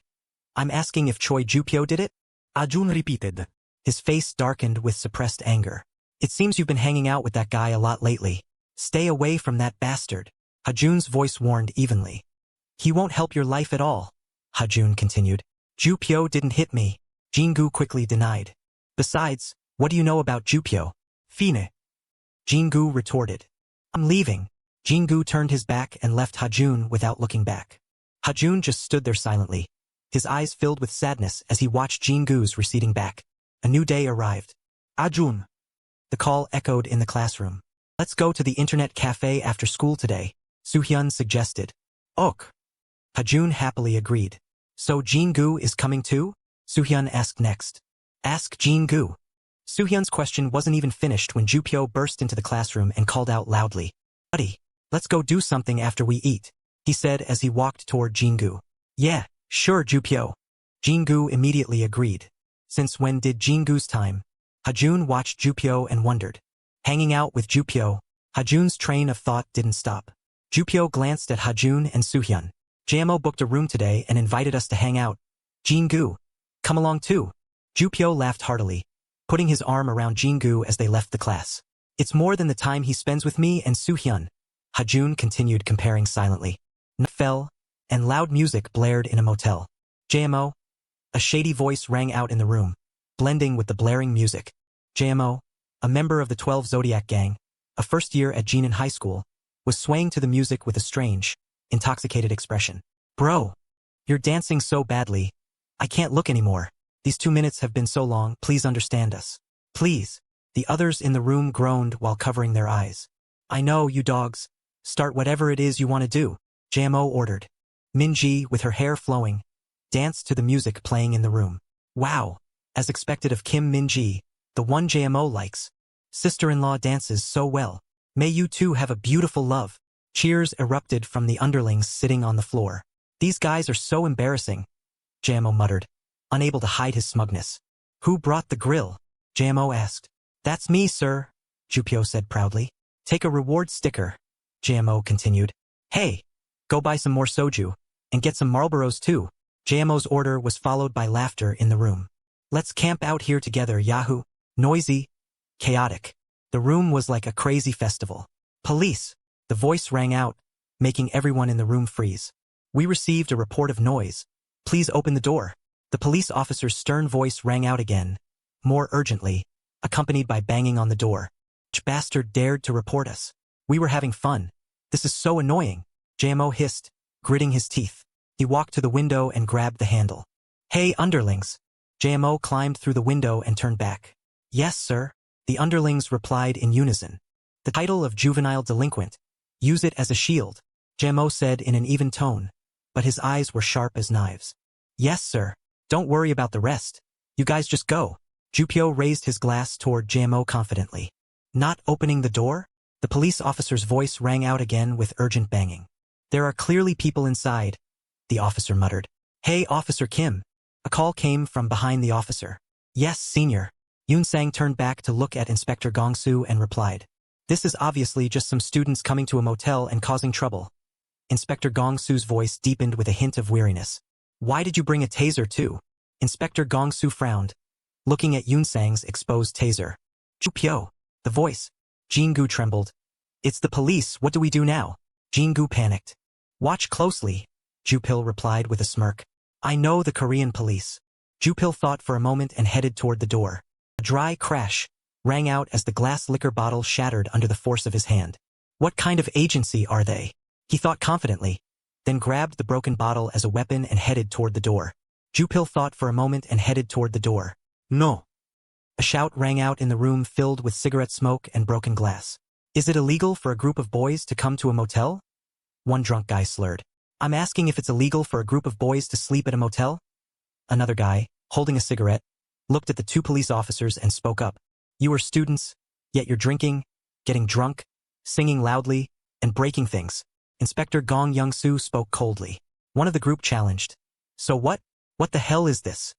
I'm asking if Choi Ju-pyo did it? Ha-jun repeated. His face darkened with suppressed anger. It seems you've been hanging out with that guy a lot lately. Stay away from that bastard. Ha-jun's voice warned evenly. He won't help your life at all, Ha-jun continued. Ju-pyo didn't hit me, Jin-gu quickly denied. Besides, what do you know about Ju-pyo? Fine. Jin-gu retorted. I'm leaving. Jin-gu turned his back and left Ha-jun without looking back. Ha-jun just stood there silently, his eyes filled with sadness as he watched Jin-gu's receding back. A new day arrived. Ha-jun. The call echoed in the classroom. Let's go to the internet cafe after school today, Soo-hyun suggested. Ok. Ha-jun happily agreed. So Jin-gu is coming too? Soo-hyun asked next. Ask Jin-gu. Soo-hyun's question wasn't even finished when Ju-pyo burst into the classroom and called out loudly. Buddy, let's go do something after we eat, he said as he walked toward Jin-gu. Yeah, sure, Ju-pyo. Jin-gu immediately agreed. Since when did Jin-gu's time? Ha-jun watched Ju-pyo and wondered. Hanging out with Ju-pyo, Ha-jun's train of thought didn't stop. Ju-pyo glanced at Ha-jun and Soo-hyun. JMO booked a room today and invited us to hang out. Jin-gu. Come along too. Ju-pyo laughed heartily, putting his arm around Jin-gu as they left the class. It's more than the time he spends with me and Soo-hyun. Ha-jun continued comparing silently. Night fell, and loud music blared in a motel. JMO. A shady voice rang out in the room, blending with the blaring music. JMO, a member of the 12 Zodiac gang, a first year at Jinan High School, was swaying to the music with a strange, intoxicated expression. Bro, you're dancing so badly. I can't look anymore. These 2 minutes have been so long, please understand us. Please. The others in the room groaned while covering their eyes. I know, you dogs. Start whatever it is you want to do, JMO ordered. Min-ji, with her hair flowing, danced to the music playing in the room. Wow. As expected of Kim Min-ji, the one JMO likes. Sister-in-law dances so well. May you two have a beautiful love. Cheers erupted from the underlings sitting on the floor. These guys are so embarrassing, JMO muttered, unable to hide his smugness. Who brought the grill? JMO asked. That's me, sir, Ju-pyo said proudly. Take a reward sticker, JMO continued. Hey, go buy some more soju, and get some Marlboros too. JMO's order was followed by laughter in the room. Let's camp out here together, Yahoo. Noisy, chaotic. The room was like a crazy festival. Police. The voice rang out, making everyone in the room freeze. We received a report of noise. Please open the door. The police officer's stern voice rang out again, more urgently, accompanied by banging on the door. Which bastard dared to report us? We were having fun. This is so annoying, JMO hissed, gritting his teeth. He walked to the window and grabbed the handle. Hey, underlings. JMO climbed through the window and turned back. Yes, sir. The underlings replied in unison. The title of juvenile delinquent. Use it as a shield, JMO said in an even tone, but his eyes were sharp as knives. Yes, sir. Don't worry about the rest. You guys just go. Ju-pyo raised his glass toward JMO confidently. Not opening the door? The police officer's voice rang out again with urgent banging. There are clearly people inside, the officer muttered. Hey, Officer Kim. A call came from behind the officer. Yes, senior. Yoon-sang turned back to look at Inspector Gong-soo and replied. This is obviously just some students coming to a motel and causing trouble. Inspector Gong-soo's voice deepened with a hint of weariness. Why did you bring a taser too? Inspector Gong-soo frowned. looking at Yunsang's exposed taser. Jupyo. The voice. Jingu trembled. It's the police, what do we do now? Jingu panicked. Watch closely, Jupil replied with a smirk. I know the Korean police. Jupil thought for a moment and headed toward the door. A dry crash rang out as the glass liquor bottle shattered under the force of his hand. What kind of agency are they? He thought confidently, then grabbed the broken bottle as a weapon and headed toward the door. Jupil thought for a moment and headed toward the door. No. A shout rang out in the room filled with cigarette smoke and broken glass. Is it illegal for a group of boys to come to a motel? One drunk guy slurred. I'm asking if it's illegal for a group of boys to sleep at a motel? Another guy, holding a cigarette, looked at the two police officers and spoke up. You are students, yet you're drinking, getting drunk, singing loudly, and breaking things. Inspector Gong Young-soo spoke coldly. One of the group challenged. So what? What the hell is this?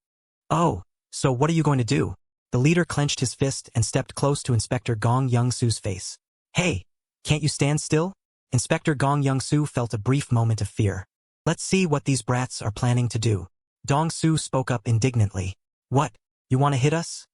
Oh, so what are you going to do? The leader clenched his fist and stepped close to Inspector Gong Young-soo's face. Hey, can't you stand still? Inspector Gong Young-soo felt a brief moment of fear. Let's see what these brats are planning to do. Dong-soo spoke up indignantly. What? You want to hit us?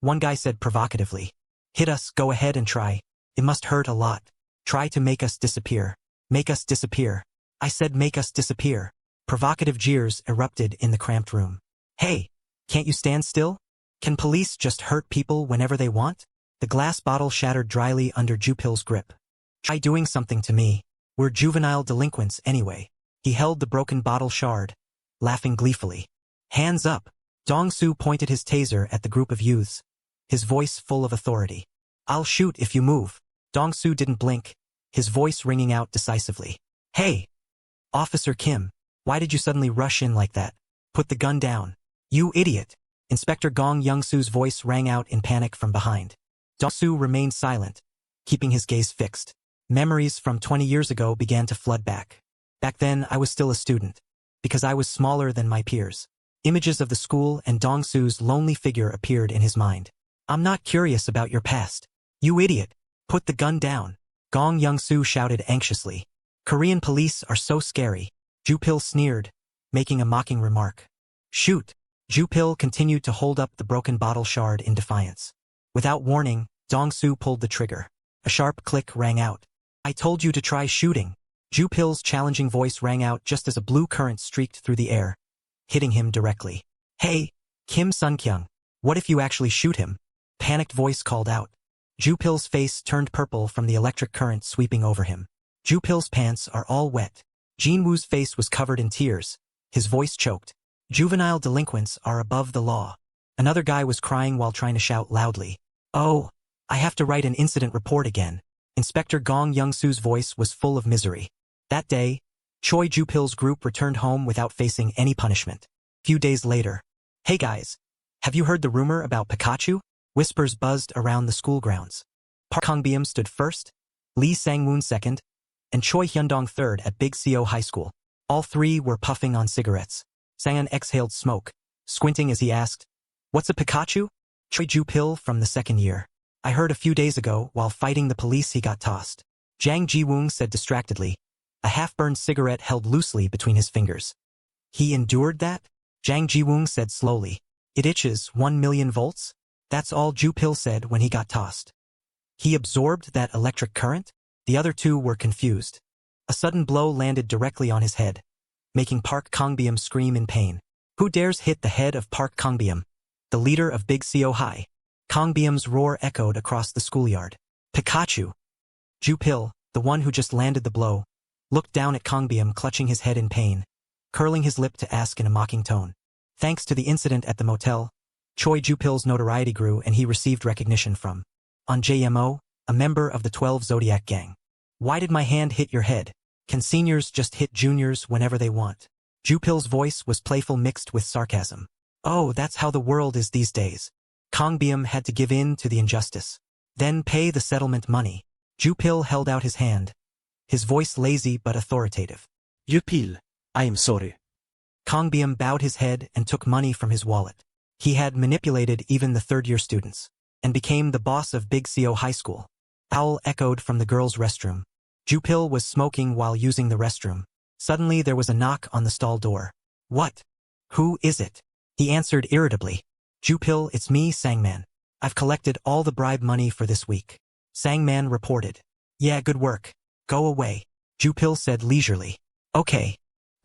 One guy said provocatively. Hit us, go ahead and try. It must hurt a lot. Try to make us disappear. Make us disappear. I said make us disappear. Provocative jeers erupted in the cramped room. Hey, can't you stand still? Can police just hurt people whenever they want? The glass bottle shattered dryly under Jupil's grip. Try doing something to me. We're juvenile delinquents anyway. He held the broken bottle shard, laughing gleefully. Hands up. Dong-soo pointed his taser at the group of youths, his voice full of authority. I'll shoot if you move. Dong-soo didn't blink, his voice ringing out decisively. Hey! Officer Kim, why did you suddenly rush in like that? Put the gun down. You idiot! Inspector Gong Young-soo's voice rang out in panic from behind. Dong-soo remained silent, keeping his gaze fixed. Memories from 20 years ago began to flood back. Back then, I was still a student, because I was smaller than my peers. Images of the school and Dong-soo's lonely figure appeared in his mind. I'm not curious about your past. You idiot! Put the gun down. Gong Young-soo shouted anxiously. Korean police are so scary. Jupil sneered, making a mocking remark. Shoot! Jupil continued to hold up the broken bottle shard in defiance. Without warning, Dong-soo pulled the trigger. A sharp click rang out. I told you to try shooting. Jupil's challenging voice rang out just as a blue current streaked through the air, hitting him directly. Hey, Kim Sun-kyung, what if you actually shoot him? Panicked voice called out. Jupil's face turned purple from the electric current sweeping over him. Jupil's pants are all wet. Jinwoo's face was covered in tears, his voice choked. Juvenile delinquents are above the law. Another guy was crying while trying to shout loudly. Oh, I have to write an incident report again. Inspector Gong Young-soo's voice was full of misery. That day, Choi Jupil's group returned home without facing any punishment. Few days later. Hey guys, have you heard the rumor about Pikachu? Whispers buzzed around the school grounds. Park Hongbyum stood first, Lee Sang-moon second, and Choi Hyundong third at Big Co High School. All three were puffing on cigarettes. Sang-un exhaled smoke, squinting as he asked, What's a Pikachu? Choi Jupil from the second year. I heard a few days ago, while fighting the police he got tossed. Jang Ji-woong said distractedly, a half-burned cigarette held loosely between his fingers. He endured that? Jang Ji-woong said slowly. It itches 1 million volts? That's all Jupil said when he got tossed. He absorbed that electric current? The other two were confused. A sudden blow landed directly on his head, making Park Kangbyum scream in pain. Who dares hit the head of Park Kangbyum, the leader of Big Co High? Kangbyum's roar echoed across the schoolyard. Pikachu! Jupil, the one who just landed the blow, looked down at Kangbyum clutching his head in pain, curling his lip to ask in a mocking tone. Thanks to the incident at the motel, Choi Jupil's notoriety grew and he received recognition from on JMO, a member of the 12 Zodiac gang. Why did my hand hit your head? Can seniors just hit juniors whenever they want? Jupil's voice was playful mixed with sarcasm. Oh, that's how the world is these days. Kangbyum had to give in to the injustice. Then pay the settlement money. Jupil held out his hand, his voice lazy but authoritative. Jupil, I am sorry. Kangbyum bowed his head and took money from his wallet. He had manipulated even the third-year students, and became the boss of Big Co High School. Owl echoed from the girls' restroom. Jupil was smoking while using the restroom. Suddenly there was a knock on the stall door. What? Who is it? He answered irritably. Jupil, it's me, Sangman. I've collected all the bribe money for this week. Sangman reported. Yeah, good work. Go away. Jupil said leisurely. Okay.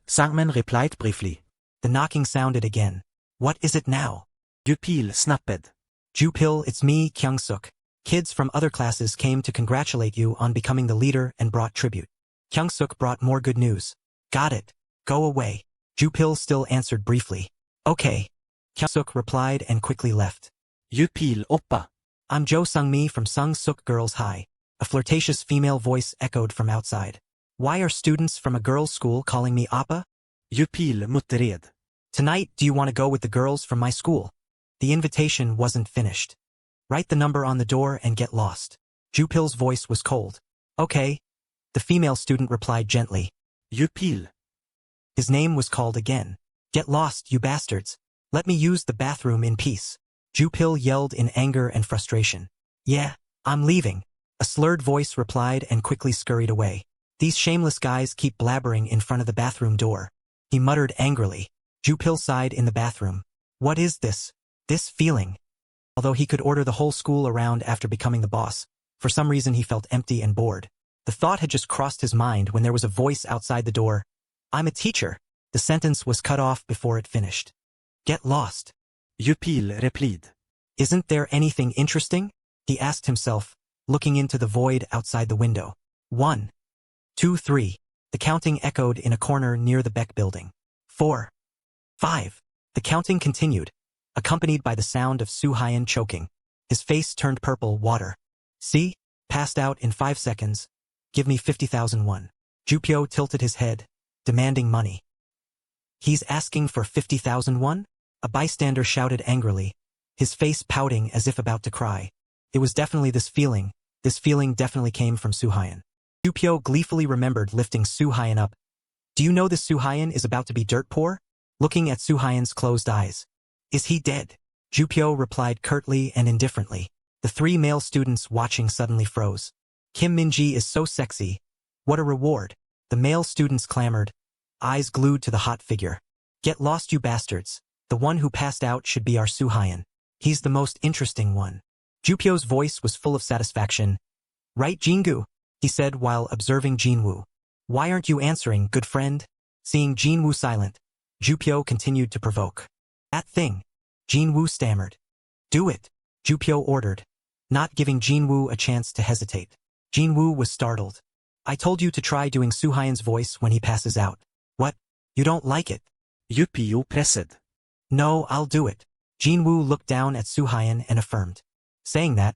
Sangman replied briefly. The knocking sounded again. What is it now? Jupil snapped. Jupil, it's me, Kyungsuk. Kids from other classes came to congratulate you on becoming the leader and brought tribute. Kyungsuk brought more good news. Got it. Go away. Jupil still answered briefly. Okay. Kyungsuk replied and quickly left. Jupil oppa. I'm Jo Sungmi from Sung-suk Girls High. A flirtatious female voice echoed from outside. Why are students from a girls' school calling me Appa? Jupil muttered. Tonight, do you want to go with the girls from my school? The invitation wasn't finished. Write the number on the door and get lost. Jupil's voice was cold. Okay. The female student replied gently. Jupil. His name was called again. Get lost, you bastards. Let me use the bathroom in peace. Jupil yelled in anger and frustration. Yeah, I'm leaving. A slurred voice replied and quickly scurried away. These shameless guys keep blabbering in front of the bathroom door. He muttered angrily. Jupil sighed in the bathroom. What is this? This feeling? Although he could order the whole school around after becoming the boss, for some reason he felt empty and bored. The thought had just crossed his mind when there was a voice outside the door. I'm a teacher. The sentence was cut off before it finished. Get lost. Jupil replied. Isn't there anything interesting? He asked himself, looking into the void outside the window. 1, 2, 3. The counting echoed in a corner near the Beck building. 4, 5. The counting continued, accompanied by the sound of Soo-hyun choking. His face turned purple water. See? Passed out in 5 seconds. Give me 50,000 won. Jupyo tilted his head, demanding money. He's asking for 50,000 won? A bystander shouted angrily, his face pouting as if about to cry. It was definitely this feeling definitely came from Soo-hyun. Jupyo gleefully remembered lifting Soo-hyun up. Do you know this Soo-hyun is about to be dirt poor? Looking at Soo-hyun's closed eyes. Is he dead? Jupyo replied curtly and indifferently. The 3 male students watching suddenly froze. Kim Min-ji is so sexy. What a reward. The male students clamored, eyes glued to the hot figure. Get lost, you bastards. The one who passed out should be our Soo-hyun. He's the most interesting one. Jupyo's voice was full of satisfaction. Right, Jingu? He said while observing Jinwoo. Why aren't you answering, good friend? Seeing Jinwoo silent, Jupyo continued to provoke. That thing. Jinwoo stammered. Do it, Jupyo ordered, not giving Jinwoo a chance to hesitate. Jinwoo was startled. I told you to try doing Soo-hyun's voice when he passes out. What? You don't like it? Jupyo pressed. No, I'll do it. Jinwoo looked down at Soo-hyun and affirmed. Saying that,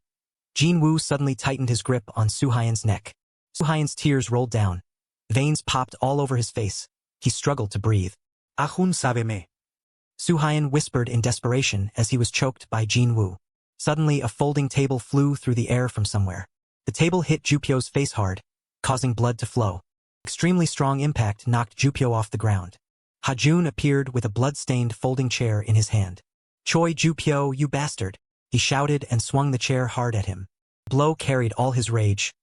Jinwoo suddenly tightened his grip on Soo-hyun's neck. Soo-hyun's tears rolled down. Veins popped all over his face. He struggled to breathe. Ahun sabe me. Soo-hyun whispered in desperation as he was choked by Jinwoo. Suddenly a folding table flew through the air from somewhere. The table hit Jupyo's face hard, causing blood to flow. Extremely strong impact knocked Jupyo off the ground. Hajun appeared with a blood-stained folding chair in his hand. Choi Jupyo, you bastard! He shouted and swung the chair hard at him. The blow carried all his rage.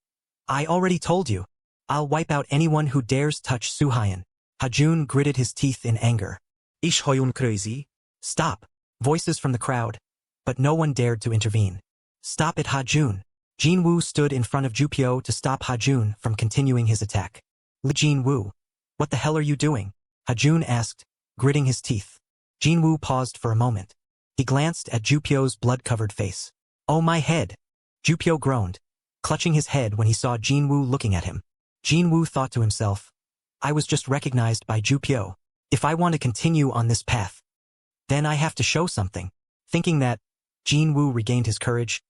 I already told you. I'll wipe out anyone who dares touch Soo-hyun. Hajun gritted his teeth in anger. Ich Hoyun crazy? Stop! Voices from the crowd. But no one dared to intervene. Stop it, Hajun! Jinwoo stood in front of Jupyo to stop Hajun from continuing his attack. Jinwoo, what the hell are you doing? Hajun asked, gritting his teeth. Jinwoo paused for a moment. He glanced at Jupyo's blood-covered face. Oh my head! Jupyo groaned, clutching his head when he saw Jinwoo looking at him. Jinwoo thought to himself, I was just recognized by Jupyo. If I want to continue on this path, then I have to show something. Thinking that, Jinwoo regained his courage.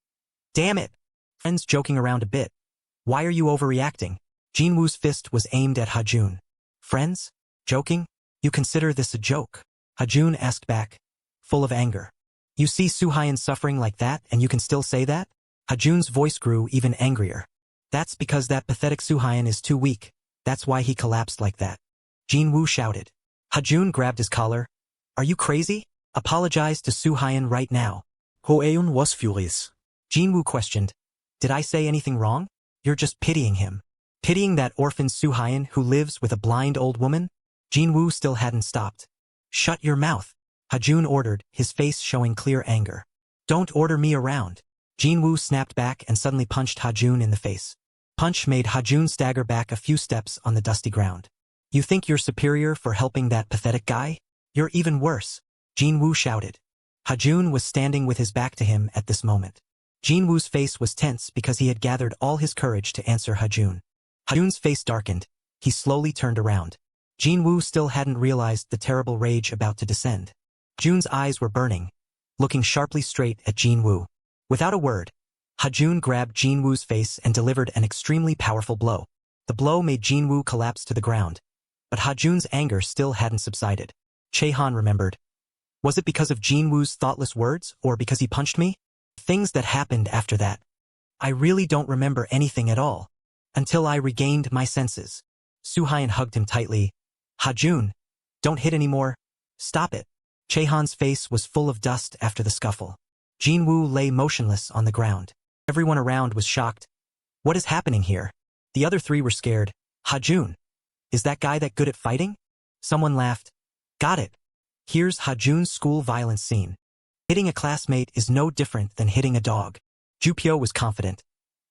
Damn it! Friends joking around a bit. Why are you overreacting? Jinwoo's fist was aimed at Hajun. Friends? Joking? You consider this a joke? Hajun asked back, full of anger. You see Soo-hyun suffering like that and you can still say that? Hajun's voice grew even angrier. That's because that pathetic Soo-hyun is too weak. That's why he collapsed like that. Jinwoo shouted. Hajun grabbed his collar. Are you crazy? Apologize to Soo-hyun right now. Hoeun was furious. Jinwoo questioned. Did I say anything wrong? You're just pitying him. Pitying that orphan Soo-hyun who lives with a blind old woman? Jinwoo still hadn't stopped. Shut your mouth. Hajun ordered, his face showing clear anger. Don't order me around. Jinwoo snapped back and suddenly punched Hajun in the face. Punch made Hajun stagger back a few steps on the dusty ground. You think you're superior for helping that pathetic guy? You're even worse, Jinwoo shouted. Hajun was standing with his back to him at this moment. Jinwoo's face was tense because he had gathered all his courage to answer Hajun. Hajun's face darkened. He slowly turned around. Jinwoo still hadn't realized the terrible rage about to descend. Hajun's eyes were burning, looking sharply straight at Jinwoo. Without a word, Hajun grabbed Jinwoo's face and delivered an extremely powerful blow. The blow made Jinwoo collapse to the ground. But Hajun's anger still hadn't subsided. Chehan remembered. Was it because of Jinwoo's thoughtless words, or because he punched me? Things that happened after that. I really don't remember anything at all. Until I regained my senses. Suhayan hugged him tightly. Hajun, don't hit anymore. Stop it. Chehan's face was full of dust after the scuffle. Jinwoo lay motionless on the ground. Everyone around was shocked. What is happening here? The other three were scared. Hajun, is that guy that good at fighting? Someone laughed. Got it. Here's Hajun's school violence scene. Hitting a classmate is no different than hitting a dog. Jupyo was confident.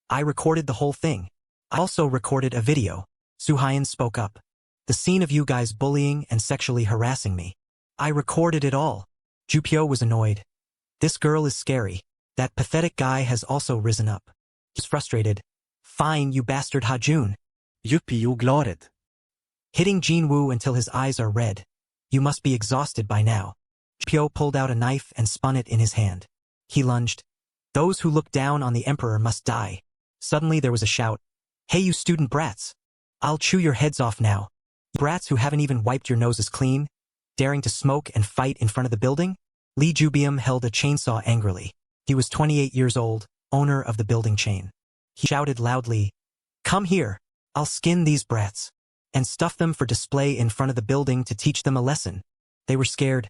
I recorded the whole thing. I also recorded a video. Suhayan spoke up. The scene of you guys bullying and sexually harassing me. I recorded it all. Jupyo was annoyed. This girl is scary. That pathetic guy has also risen up. He's frustrated. Fine, you bastard Hajun. Jupyo gloated. Hitting Jinwoo until his eyes are red. You must be exhausted by now. Jupyo pulled out a knife and spun it in his hand. He lunged. Those who look down on the emperor must die. Suddenly there was a shout. Hey you student brats. I'll chew your heads off now. Brats who haven't even wiped your noses clean, daring to smoke and fight in front of the building? Lee Jubium held a chainsaw angrily. He was 28 years old, owner of the building chain. He shouted loudly, Come here, I'll skin these brats, and stuff them for display in front of the building to teach them a lesson. They were scared.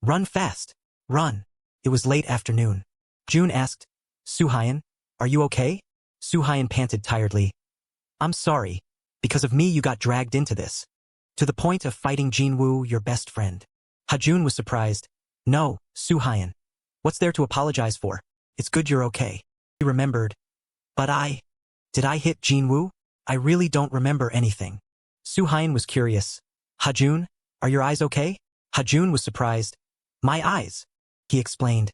Run fast, run. It was late afternoon. June asked, Suhayan, are you okay? Suhayan panted tiredly. I'm sorry. Because of me you got dragged into this. To the point of fighting Jinwoo, your best friend. Hajun was surprised. No, Suhayan. What's there to apologize for? It's good you're okay. He remembered. But did I hit Jinwoo? I really don't remember anything. Suhayan was curious. Hajun, are your eyes okay? Hajun was surprised. My eyes, he explained.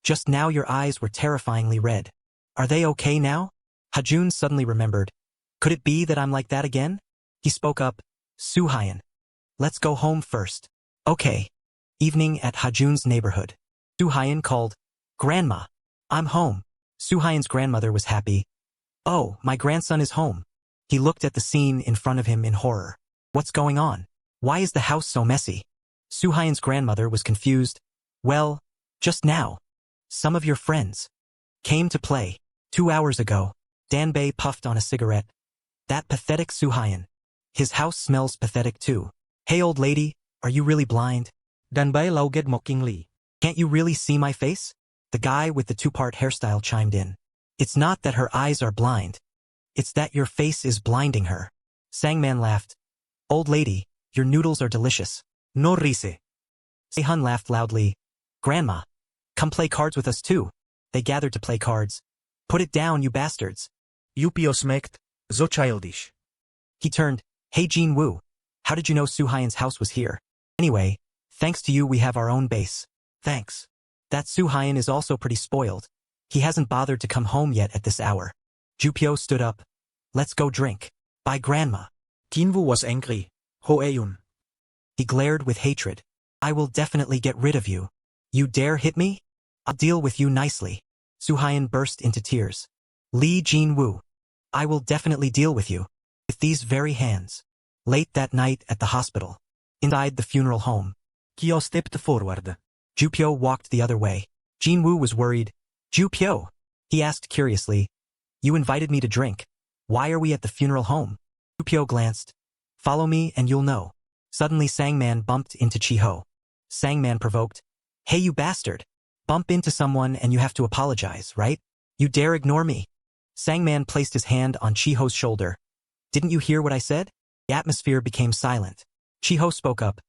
Just now your eyes were terrifyingly red. Are they okay now? Hajun suddenly remembered. Could it be that I'm like that again? He spoke up. Suhayan. Let's go home first. Okay. Evening at Hajun's neighborhood. Suhayan called. Grandma. I'm home. Suhayan's grandmother was happy. Oh, my grandson is home. He looked at the scene in front of him in horror. What's going on? Why is the house so messy? Suhayan's grandmother was confused. Well, just now. Some of your friends came to play. 2 hours ago. Danbei puffed on a cigarette. That pathetic Suhayan. His house smells pathetic too. Hey old lady, are you really blind? Danbei laughed mockingly. Can't you really see my face? The guy with the two-part hairstyle chimed in. It's not that her eyes are blind. It's that your face is blinding her. Sangman laughed. Old lady, your noodles are delicious. No rise. Sehun laughed loudly. Grandma, come play cards with us too. They gathered to play cards. Put it down, you bastards. Jupyo smacked. So childish. He turned. Hey Jinwoo, how did you know Suhayan's house was here? Anyway, thanks to you we have our own base. Thanks. That Suhayan is also pretty spoiled. He hasn't bothered to come home yet at this hour. Jupyo stood up. Let's go drink. Bye grandma. Jinwoo was angry. Hoeyun. He glared with hatred. I will definitely get rid of you. You dare hit me? I'll deal with you nicely. Suhayan burst into tears. Lee Jinwoo. I will definitely deal with you. With these very hands. Late that night at the hospital. Inside the funeral home. Kyo stepped forward. Jupyo walked the other way. Jinwoo was worried. Jupyo, he asked curiously. You invited me to drink. Why are we at the funeral home? Jupyo glanced. Follow me and you'll know. Suddenly Sangman bumped into Chiho. Sangman provoked. Hey you bastard. Bump into someone and you have to apologize, right? You dare ignore me? Sangman placed his hand on Chiho's shoulder. Didn't you hear what I said? The atmosphere became silent. Chiho spoke up.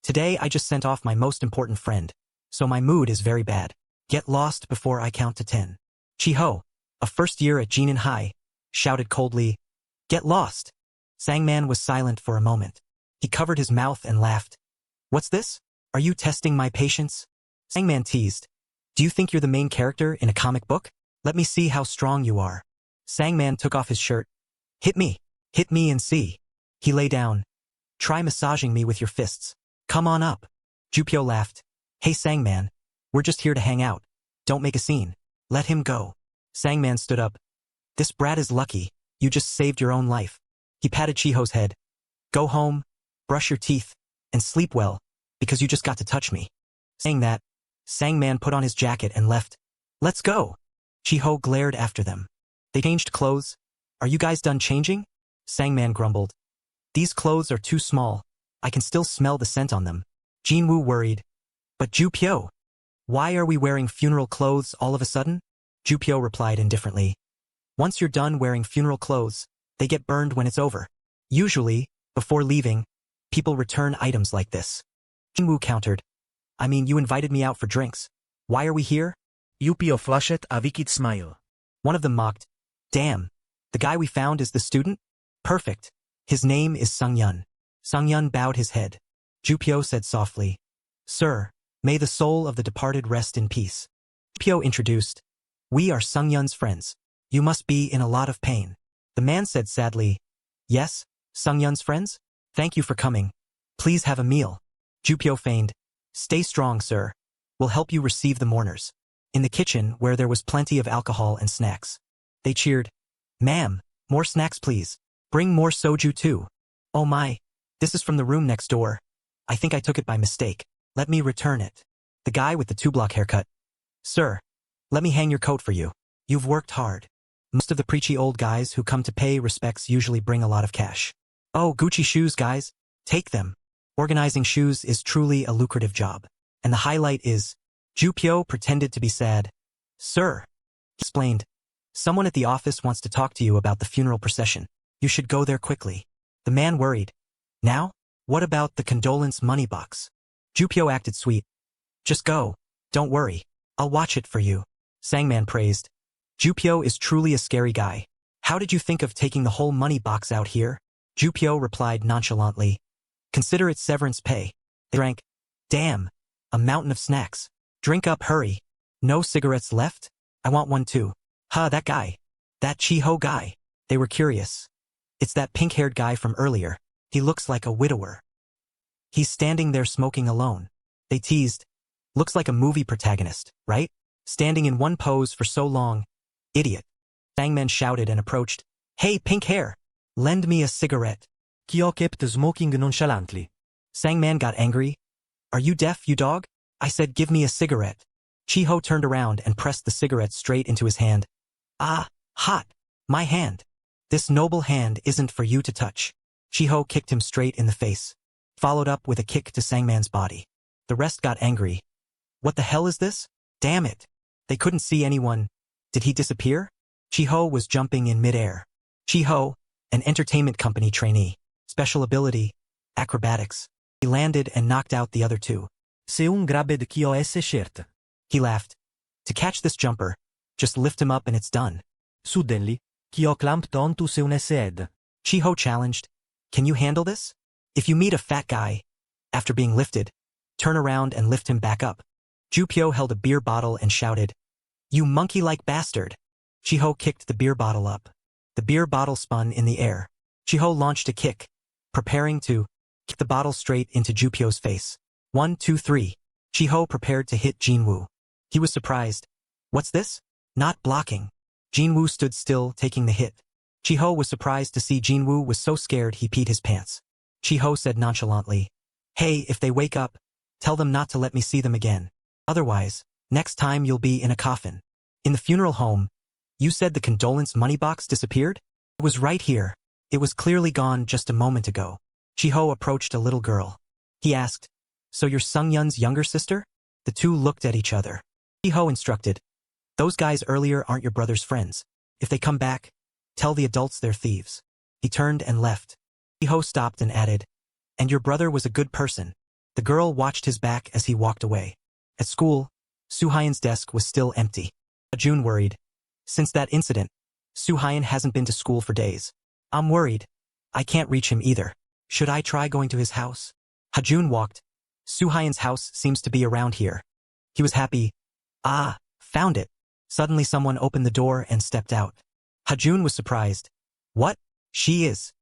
Today I just sent off my most important friend, so my mood is very bad. Get lost before I count to 10. Chiho, a first year at Jinan High, shouted coldly, Get lost. Sangman was silent for a moment. He covered his mouth and laughed. What's this? Are you testing my patience? Sangman teased. Do you think you're the main character in a comic book? Let me see how strong you are. Sangman took off his shirt. Hit me and see. He lay down. Try massaging me with your fists. Come on up. Jupyo laughed. Hey Sangman, we're just here to hang out. Don't make a scene. Let him go. Sangman stood up. This brat is lucky. You just saved your own life. He patted Chiho's head. Go home, brush your teeth, and sleep well, because you just got to touch me. Saying that, Sangman put on his jacket and left. Let's go. Chiho glared after them. They changed clothes. Are you guys done changing? Sangman grumbled. These clothes are too small. I can still smell the scent on them. Jinwoo worried. But Jupyo, why are we wearing funeral clothes all of a sudden? Jupyo replied indifferently. Once you're done wearing funeral clothes, they get burned when it's over. Usually, before leaving, people return items like this. Jinwoo countered. I mean, you invited me out for drinks. Why are we here? Jupyo flashed a wicked smile. One of them mocked. Damn, the guy we found is the student? Perfect. His name is Sungyun. Sungyun bowed his head. Jupyo said softly, Sir, may the soul of the departed rest in peace. Jupyo introduced. We are Sungyun's friends. You must be in a lot of pain. The man said sadly, Yes, Sungyun's friends? Thank you for coming. Please have a meal. Jupyo feigned. Stay strong, sir. We'll help you receive the mourners. In the kitchen, where there was plenty of alcohol and snacks. They cheered. Ma'am, more snacks please. Bring more soju too. Oh my, this is from the room next door. I think I took it by mistake. Let me return it. The guy with the 2-block haircut. Sir, let me hang your coat for you. You've worked hard. Most of the preachy old guys who come to pay respects usually bring a lot of cash. Oh, Gucci shoes, guys. Take them. Organizing shoes is truly a lucrative job. And the highlight is, Jupyo pretended to be sad. Sir, he explained, someone at the office wants to talk to you about the funeral procession. You should go there quickly. The man worried. Now? What about the condolence money box? Jupyo acted sweet. Just go. Don't worry. I'll watch it for you. Sangman praised. Jupyo is truly a scary guy. How did you think of taking the whole money box out here? Jupyo replied nonchalantly. Consider it severance pay. They drank. Damn. A mountain of snacks. Drink up, hurry. No cigarettes left? I want one too. That guy. That Chiho guy. They were curious. It's that pink-haired guy from earlier. He looks like a widower. He's standing there smoking alone. They teased. Looks like a movie protagonist, right? Standing in one pose for so long. Idiot. Sangman shouted and approached. Hey, pink hair. Lend me a cigarette. Kyo kept smoking nonchalantly. Sangman got angry. Are you deaf, you dog? I said give me a cigarette. Chiho turned around and pressed the cigarette straight into his hand. Ah, hot. My hand. This noble hand isn't for you to touch. Chiho kicked him straight in the face, followed up with a kick to Sangman's body. The rest got angry. What the hell is this? Damn it. They couldn't see anyone. Did he disappear? Chiho was jumping in midair. Chiho, an entertainment company trainee. Special ability, acrobatics. He landed and knocked out the other two. Seung grabbed Kyo shirt. He laughed. To catch this jumper, just lift him up and it's done. Suddenly, Kyo clamped onto Seung's head. Chiho challenged. Can you handle this? If you meet a fat guy, after being lifted, turn around and lift him back up. Jupyo held a beer bottle and shouted, You monkey-like bastard. Chiho kicked the beer bottle up. The beer bottle spun in the air. Chiho launched a kick, preparing to kick the bottle straight into Jupyo's face. 1, 2, 3. Chiho prepared to hit Jinwoo. He was surprised. What's this? Not blocking. Jinwoo stood still, taking the hit. Chiho was surprised to see Jinwoo was so scared he peed his pants. Chiho said nonchalantly, Hey, if they wake up, tell them not to let me see them again. Otherwise, next time you'll be in a coffin. In the funeral home, you said the condolence money box disappeared? It was right here. It was clearly gone just a moment ago. Chiho approached a little girl. He asked, So you're Sungyun's younger sister? The two looked at each other. Chiho instructed, Those guys earlier aren't your brother's friends. If they come back, tell the adults they're thieves. He turned and left. Chiho stopped and added, And your brother was a good person. The girl watched his back as he walked away. At school, Suhyan's desk was still empty. June worried. Since that incident, Suhyan hasn't been to school for days. I'm worried. I can't reach him either. Should I try going to his house? Hajun walked. Suhyan's house seems to be around here. He was happy. Ah, found it. Suddenly someone opened the door and stepped out. Hajun was surprised. What? She is.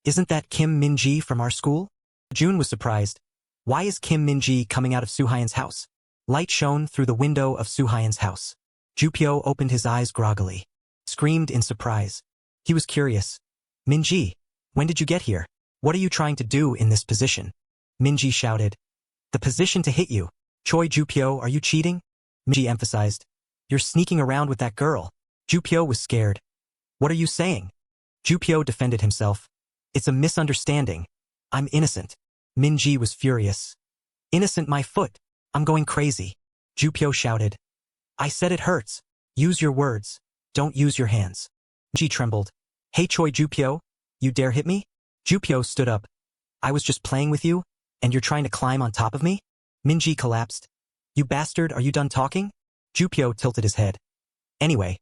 Isn't that Kim Min-ji from our school? Hajun was surprised. Why is Kim Min-ji coming out of Suhyan's house? Light shone through the window of Suhyan's house. Jupyo opened his eyes groggily. Screamed in surprise. He was curious. Min-ji, when did you get here? What are you trying to do in this position? Min-ji shouted. The position to hit you. Choi Jupyo, are you cheating? Min-ji emphasized. You're sneaking around with that girl. Jupyo was scared. What are you saying? Jupyo defended himself. It's a misunderstanding. I'm innocent. Min-ji was furious. Innocent my foot. I'm going crazy. Jupyo shouted. I said it hurts. Use your words. Don't use your hands. Min-ji trembled. Hey Choi Jupyo, you dare hit me? Jupyo stood up. I was just playing with you, and you're trying to climb on top of me? Min-ji collapsed. You bastard, are you done talking? Jupyo tilted his head. Anyway,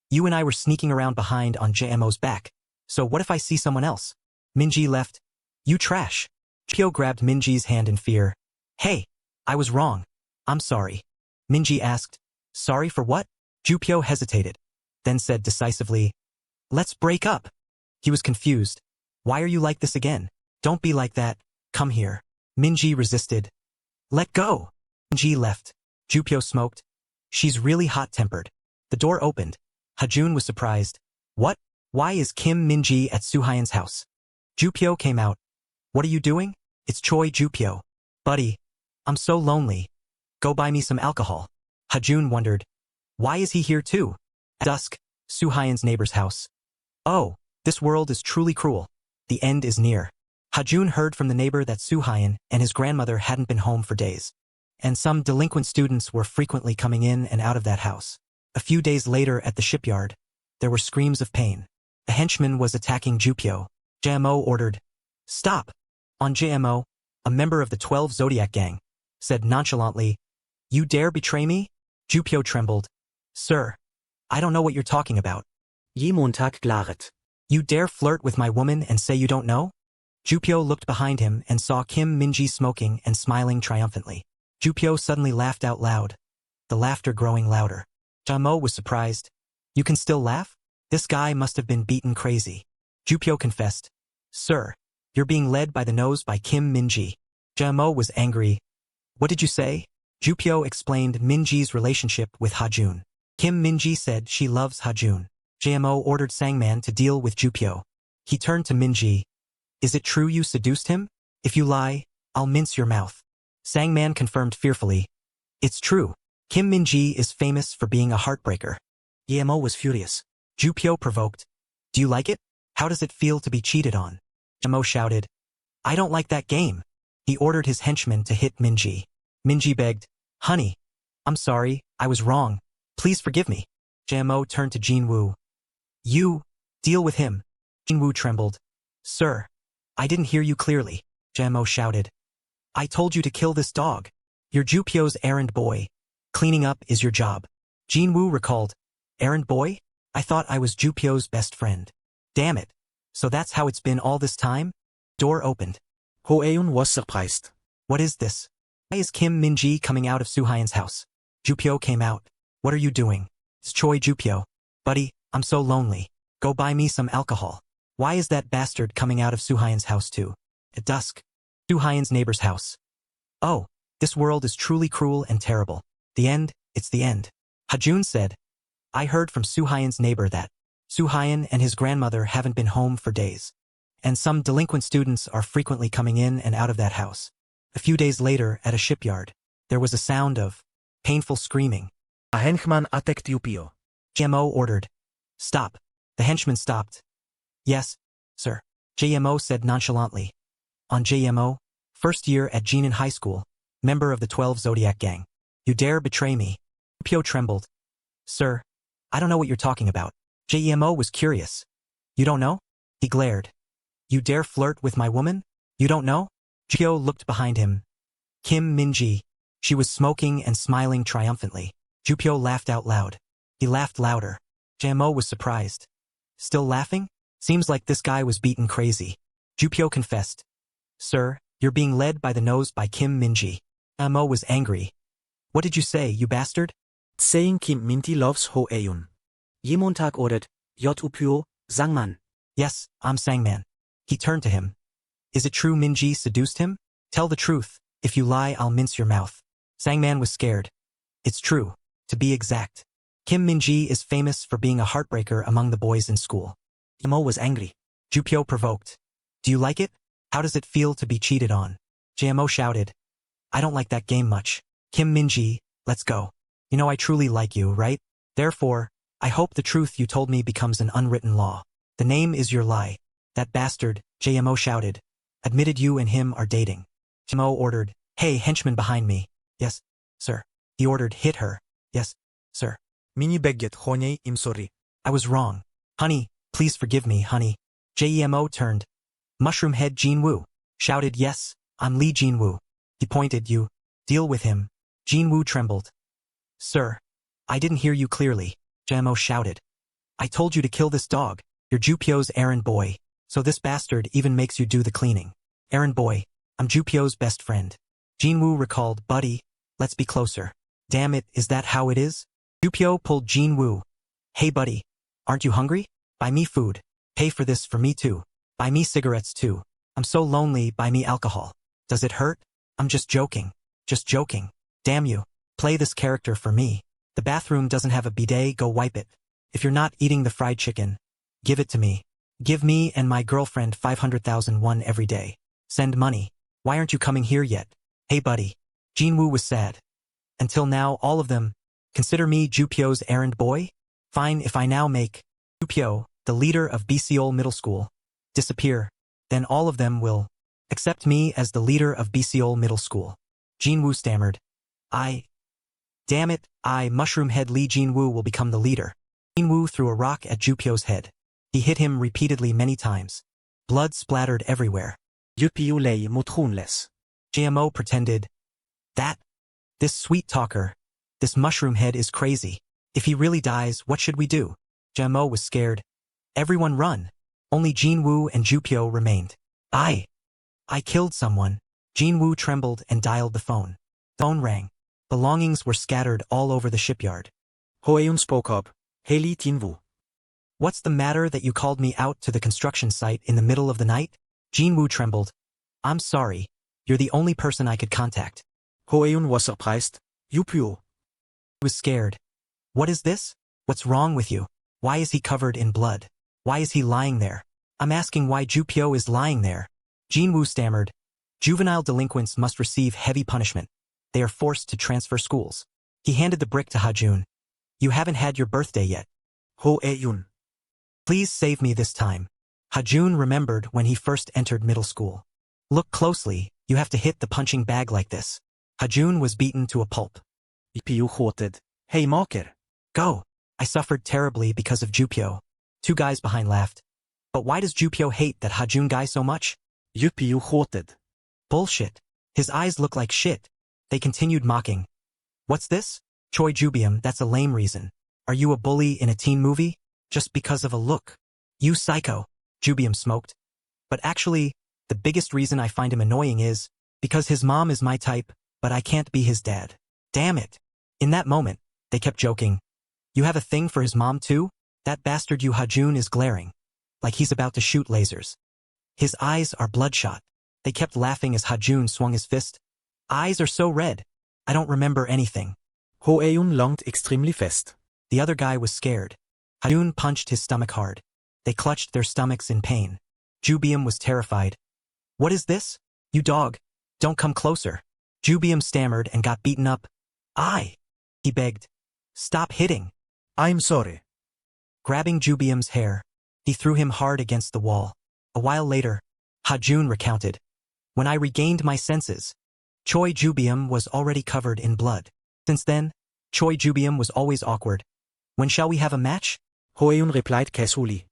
you and I were sneaking around behind on JMO's back. So what if I see someone else? Min-ji left. You trash. Jupyo grabbed Min-ji's hand in fear. Hey, I was wrong. I'm sorry. Min-ji asked. Sorry for what? Jupyo hesitated, then said decisively, let's break up. He was confused. Why are you like this again? Don't be like that. Come here. Min-ji resisted. Let go. Min-ji left. Jupyo smoked. She's really hot-tempered. The door opened. Hajun was surprised. What? Why is Kim Min-ji at Suhyan's house? Jupyo came out. What are you doing? It's Choi Jupyo. Buddy, I'm so lonely. Go buy me some alcohol. Hajun wondered. Why is he here too? At dusk, Suhyan's neighbor's house. Oh, this world is truly cruel. The end is near. Hajun heard from the neighbor that Suhyan and his grandmother hadn't been home for days. And some delinquent students were frequently coming in and out of that house. A few days later at the shipyard, there were screams of pain. A henchman was attacking Jupyo. JMO ordered, stop. On JMO, a member of the 12 Zodiac gang, said nonchalantly, you dare betray me? Jupyo trembled. Sir, I don't know what you're talking about. Ji Montag klaret. You dare flirt with my woman and say you don't know? Jupyo looked behind him and saw Kim Min-ji smoking and smiling triumphantly. Jupyo suddenly laughed out loud, the laughter growing louder. JMO was surprised. You can still laugh? This guy must have been beaten crazy. Jupyo confessed. Sir, you're being led by the nose by Kim Min-ji. JMO was angry. What did you say? Jupyo explained Min-ji's relationship with Hajun. Kim Min-ji said she loves Hajun. JMO ordered Sangman to deal with Jupyo. He turned to Min-ji. Is it true you seduced him? If you lie, I'll mince your mouth. Sangman confirmed fearfully. It's true. Kim Min-ji is famous for being a heartbreaker. JMO was furious. Jupyo provoked. Do you like it? How does it feel to be cheated on? JMO shouted. I don't like that game. He ordered his henchmen to hit Min-ji. Min-ji begged. Honey, I'm sorry, I was wrong. Please forgive me. JMO turned to Jinwoo. You, deal with him. Jinwoo trembled. Sir, I didn't hear you clearly. JMO shouted. I told you to kill this dog. You're Jupyo's errand boy. Cleaning up is your job. Jinwoo recalled. Errand boy? I thought I was Jupyo's best friend. Damn it. So that's how it's been all this time? Door opened. Ho-eun was surprised. What is this? Why is Kim Min-ji coming out of Suhyan's house? Jupyo came out. What are you doing? It's Choi Jupyo. Buddy, I'm so lonely. Go buy me some alcohol. Why is that bastard coming out of Suhyan's house too? At dusk, Suhyan's neighbor's house. Oh, this world is truly cruel and terrible. The end, it's the end. Hajun said. I heard from Suhyan's neighbor that Suhyan and his grandmother haven't been home for days. And some delinquent students are frequently coming in and out of that house. A few days later, at a shipyard, there was a sound of painful screaming. A henchman attacked Jupyo. JMO ordered. Stop. The henchman stopped. Yes, sir. JMO said nonchalantly. On JMO, first year at Jinan High School, member of the 12 Zodiac gang. You dare betray me? Jupyo trembled. Sir, I don't know what you're talking about. JMO was curious. You don't know? He glared. You dare flirt with my woman? You don't know? Jupyo looked behind him. Kim Min-ji. She was smoking and smiling triumphantly. Jupyo laughed out loud. He laughed louder. Jamo was surprised. Still laughing? Seems like this guy was beaten crazy. Jupyo confessed. Sir, you're being led by the nose by Kim Min-ji. Jamo was angry. What did you say, you bastard? Saying Kim Min-ji loves Ho Eun. Ye Montag ordered, Yupyo, Sangman. Yes, I'm Sangman. He turned to him. Is it true Min-ji seduced him? Tell the truth. If you lie, I'll mince your mouth. Sangman was scared. It's true. To be exact. Kim Min-ji is famous for being a heartbreaker among the boys in school. Jamo was angry. Jupyo provoked. Do you like it? How does it feel to be cheated on? Jamo shouted. I don't like that game much. Kim Min-ji, let's go. You know I truly like you, right? Therefore, I hope the truth you told me becomes an unwritten law. The name is your lie. That bastard, Jamo shouted, admitted you and him are dating. Jamo ordered, hey henchman behind me. Yes, sir. He ordered, hit her. Yes, sir. Mini begget honey, I'm sorry. I was wrong. Honey, please forgive me, honey. Jemo turned. Mushroom head Jinwoo shouted, yes, I'm Lee Jinwoo. He pointed, you. Deal with him. Jinwoo trembled. Sir, I didn't hear you clearly. Jamo shouted. I told you to kill this dog. You're Jupyo's errand boy. So this bastard even makes you do the cleaning. Errand boy, I'm Jupyo's best friend. Jinwoo recalled, buddy, let's be closer. Damn it, is that how it is? Jupyo pulled Jinwoo. Hey buddy, aren't you hungry? Buy me food. Pay for this for me too. Buy me cigarettes too. I'm so lonely, buy me alcohol. Does it hurt? I'm just joking. Just joking. Damn you. Play this character for me. The bathroom doesn't have a bidet, go wipe it. If you're not eating the fried chicken, give it to me. Give me and my girlfriend 500,001 every day. Send money. Why aren't you coming here yet? Hey buddy. Jinwoo was sad. Until now all of them consider me Jupyo's errand boy? Fine if I now make Jupyo, the leader of Seoul Middle School, disappear, then all of them will accept me as the leader of Seoul Middle School. Jinwoo stammered. Damn it, Mushroom Head Lee Jinwoo will become the leader. Jinwoo threw a rock at Jupyo's head. He hit him repeatedly many times. Blood splattered everywhere. Jupyo lay motionless. Jmo pretended. This sweet talker, this mushroom head is crazy. If he really dies, what should we do? Jmo was scared. Everyone run. Only Jinwoo and Jupyo remained. I killed someone. Jinwoo trembled and dialed the phone. The phone rang. Belongings were scattered all over the shipyard. Ho Eun spoke up. Hey Lee Jinwoo. What's the matter that you called me out to the construction site in the middle of the night? Jinwoo trembled. I'm sorry. You're the only person I could contact. Ho Eun was surprised. Jupyo. He was scared. What is this? What's wrong with you? Why is he covered in blood? Why is he lying there? I'm asking why Jupyo is lying there. Jinwoo stammered. Juvenile delinquents must receive heavy punishment. They are forced to transfer schools. He handed the brick to Hajun. You haven't had your birthday yet. Ho Eun. Please save me this time. Hajun remembered when he first entered middle school. Look closely, you have to hit the punching bag like this. Hajun was beaten to a pulp. Jupyo quoted. Hey marker. Go. I suffered terribly because of Jupyo. Two guys behind laughed. But why does Jupyo hate that Hajun guy so much? Jupyo quoted. Bullshit. His eyes look like shit. They continued mocking. What's this? Choi Jubium, that's a lame reason. Are you a bully in a teen movie? Just because of a look. You psycho. Jubium smoked. But actually, the biggest reason I find him annoying is because his mom is my type, but I can't be his dad. Damn it. In that moment, they kept joking. You have a thing for his mom too? That bastard Yu Hajun is glaring. Like he's about to shoot lasers. His eyes are bloodshot. They kept laughing as Hajun swung his fist. Eyes are so red. I don't remember anything. Ho Eun lunged extremely fast. The other guy was scared. Hajun punched his stomach hard. They clutched their stomachs in pain. Jubium was terrified. What is this? You dog. Don't come closer. Jubium stammered and got beaten up. He begged. Stop hitting. I'm sorry. Grabbing Jubium's hair, he threw him hard against the wall. A while later, Hajun recounted. When I regained my senses, Choi Jubium was already covered in blood. Since then, Choi Jubium was always awkward. When shall we have a match? Ho Eun replied casually.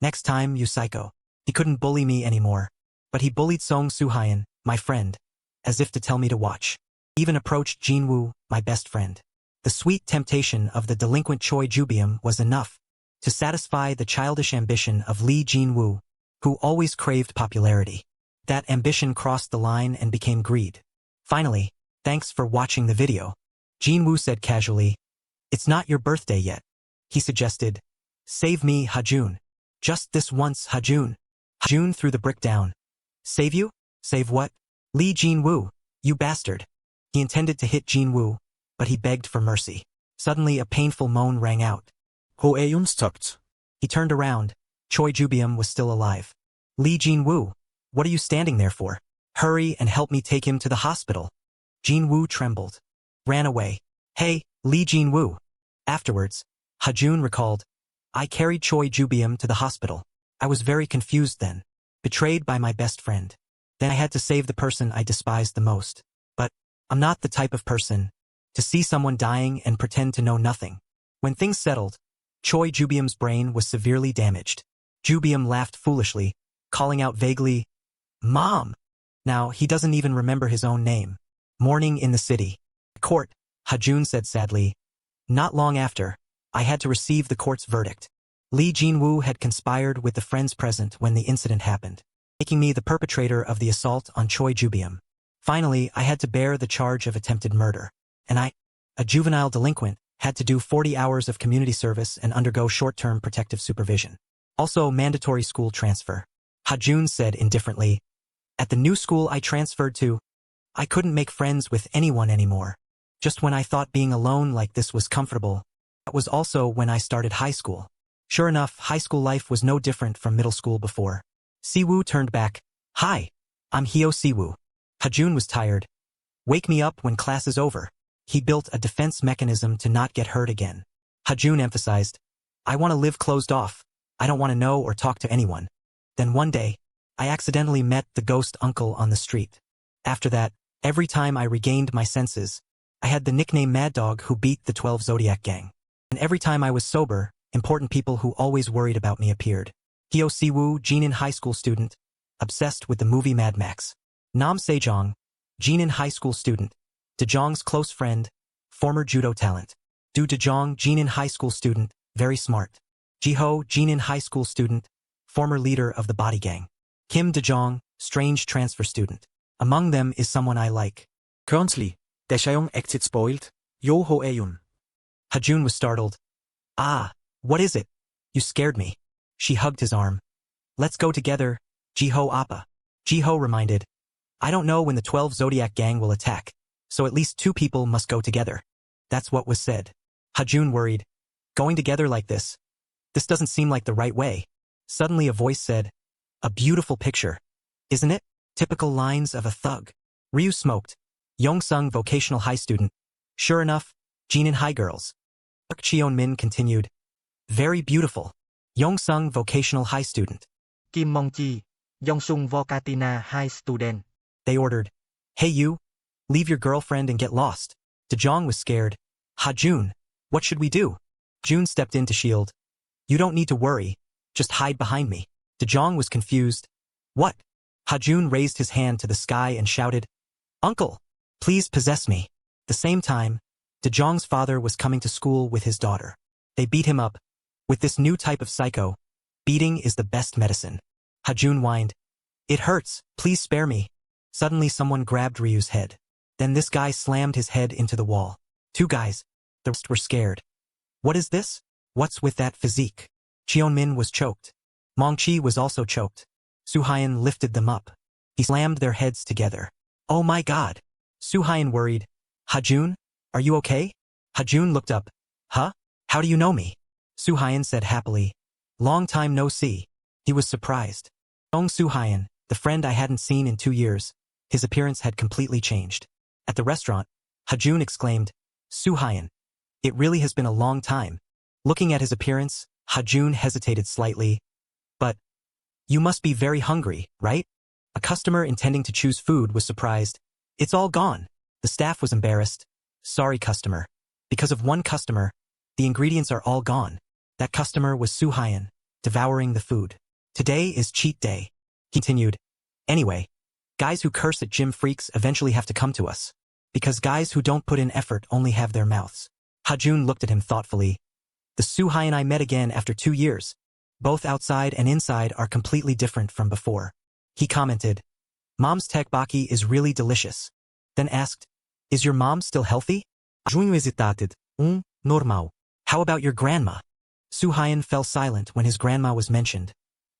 Next time, you psycho. He couldn't bully me anymore. But he bullied Song Suhayan, my friend. as if to tell me to watch. Even approached Jinwoo, my best friend. The sweet temptation of the delinquent Choi Jubium was enough to satisfy the childish ambition of Lee Jinwoo, who always craved popularity. That ambition crossed the line and became greed. Finally, thanks for watching the video. Jinwoo said casually, "It's not your birthday yet." He suggested, "Save me, Hajun. Just this once, Hajun." Hajun threw the brick down. "Save you? Save what?" "Lee Jinwoo, you bastard." He intended to hit Jinwoo, but he begged for mercy. Suddenly a painful moan rang out. Ho Eun stopped. He turned around. Choi Jubium was still alive. "Lee Jinwoo, what are you standing there for? Hurry and help me take him to the hospital." Jinwoo trembled. Ran away. "Hey, Lee Jinwoo." Afterwards, Hajun recalled, "I carried Choi Jubium to the hospital. I was very confused then. Betrayed by my best friend. Then I had to save the person I despised the most. But I'm not the type of person to see someone dying and pretend to know nothing." When things settled, Choi Jubium's brain was severely damaged. Jubium laughed foolishly, calling out vaguely, "Mom!" Now he doesn't even remember his own name. Morning in the city. Court, Hajun said sadly. "Not long after, I had to receive the court's verdict. Lee Jinwoo had conspired with the friends present when the incident happened, making me the perpetrator of the assault on Choi Jubium. Finally, I had to bear the charge of attempted murder, and I, a juvenile delinquent, had to do 40 hours of community service and undergo short-term protective supervision. Also mandatory school transfer." Hajun said indifferently, "At the new school I transferred to, I couldn't make friends with anyone anymore. Just when I thought being alone like this was comfortable, that was also when I started high school." Sure enough, high school life was no different from middle school before. Siwoo turned back. "Hi, I'm Hyo Siwoo." Hajun was tired. "Wake me up when class is over." He built a defense mechanism to not get hurt again. Hajun emphasized, "I want to live closed off. I don't want to know or talk to anyone." Then one day, I accidentally met the ghost uncle on the street. After that, every time I regained my senses, I had the nickname Mad Dog who beat the 12 Zodiac Gang. And every time I was sober, important people who always worried about me appeared. Hyo Siwoo, Jinin high school student, obsessed with the movie Mad Max. Nam Sejong, Jinin high school student, Dejong's close friend, former judo talent. Du Dejong, Jinin high school student, very smart. Jiho, Jinin high school student, former leader of the body gang. Kim Dejong, strange transfer student. Among them is someone I like. Currently, Daeshayong exit spoiled. Yo Ho Eun. Hajun was startled. "Ah, what is it? You scared me." She hugged his arm. "Let's go together, Jiho Appa." Jiho reminded, "I don't know when the 12 Zodiac Gang will attack, so at least 2 people must go together." That's what was said. Hajun worried. "Going together like this? This doesn't seem like the right way." Suddenly a voice said, "A beautiful picture, isn't it? Typical lines of a thug." Ryu smoked. Yongsung vocational high student. "Sure enough, Jinin high girls." Park Cheon-min continued. "Very beautiful. Yongsung vocational high student." Kim Mong-chi, Yongsung Vocatina High Student. They ordered, "Hey you, leave your girlfriend and get lost." Dejong was scared. "Hajun, what should we do?" Jun stepped in to shield. "You don't need to worry, just hide behind me." Dejong was confused. "What?" Hajun raised his hand to the sky and shouted, "Uncle, please possess me." The same time, Dejong's father was coming to school with his daughter. They beat him up. With this new type of psycho, beating is the best medicine. Hajun whined, "It hurts, please spare me." Suddenly someone grabbed Ryu's head. Then this guy slammed his head into the wall. 2 guys. The rest were scared. "What is this? What's with that physique?" Cheon-min was choked. Mong-chi was also choked. Soo-hyun lifted them up. He slammed their heads together. "Oh my god." Soo-hyun worried. "Hajun, are you okay?" Hajun looked up. "Huh? How do you know me?" Soo-hyun said happily. "Long time no see." He was surprised. Ong Soo-hyun, the friend I hadn't seen in 2 years, his appearance had completely changed. At the restaurant, Hajun exclaimed, "Soo-hyun, it really has been a long time." Looking at his appearance, Hajun hesitated slightly. "But you must be very hungry, right?" A customer intending to choose food was surprised. "It's all gone." The staff was embarrassed. "Sorry, customer. Because of one customer, the ingredients are all gone." That customer was Soo-hyun, devouring the food. "Today is cheat day," he continued. "Anyway, Guys who curse at gym freaks eventually have to come to us. Because guys who don't put in effort only have their mouths. Hajun looked at him thoughtfully. The Suhai and I met again after 2 years. Both outside and inside are completely different from before. He commented, Mom's tteokbokki is really delicious. Then asked, is your mom still healthy? Hajun hesitated. Normal. How about your grandma? Suhayan fell silent when his grandma was mentioned.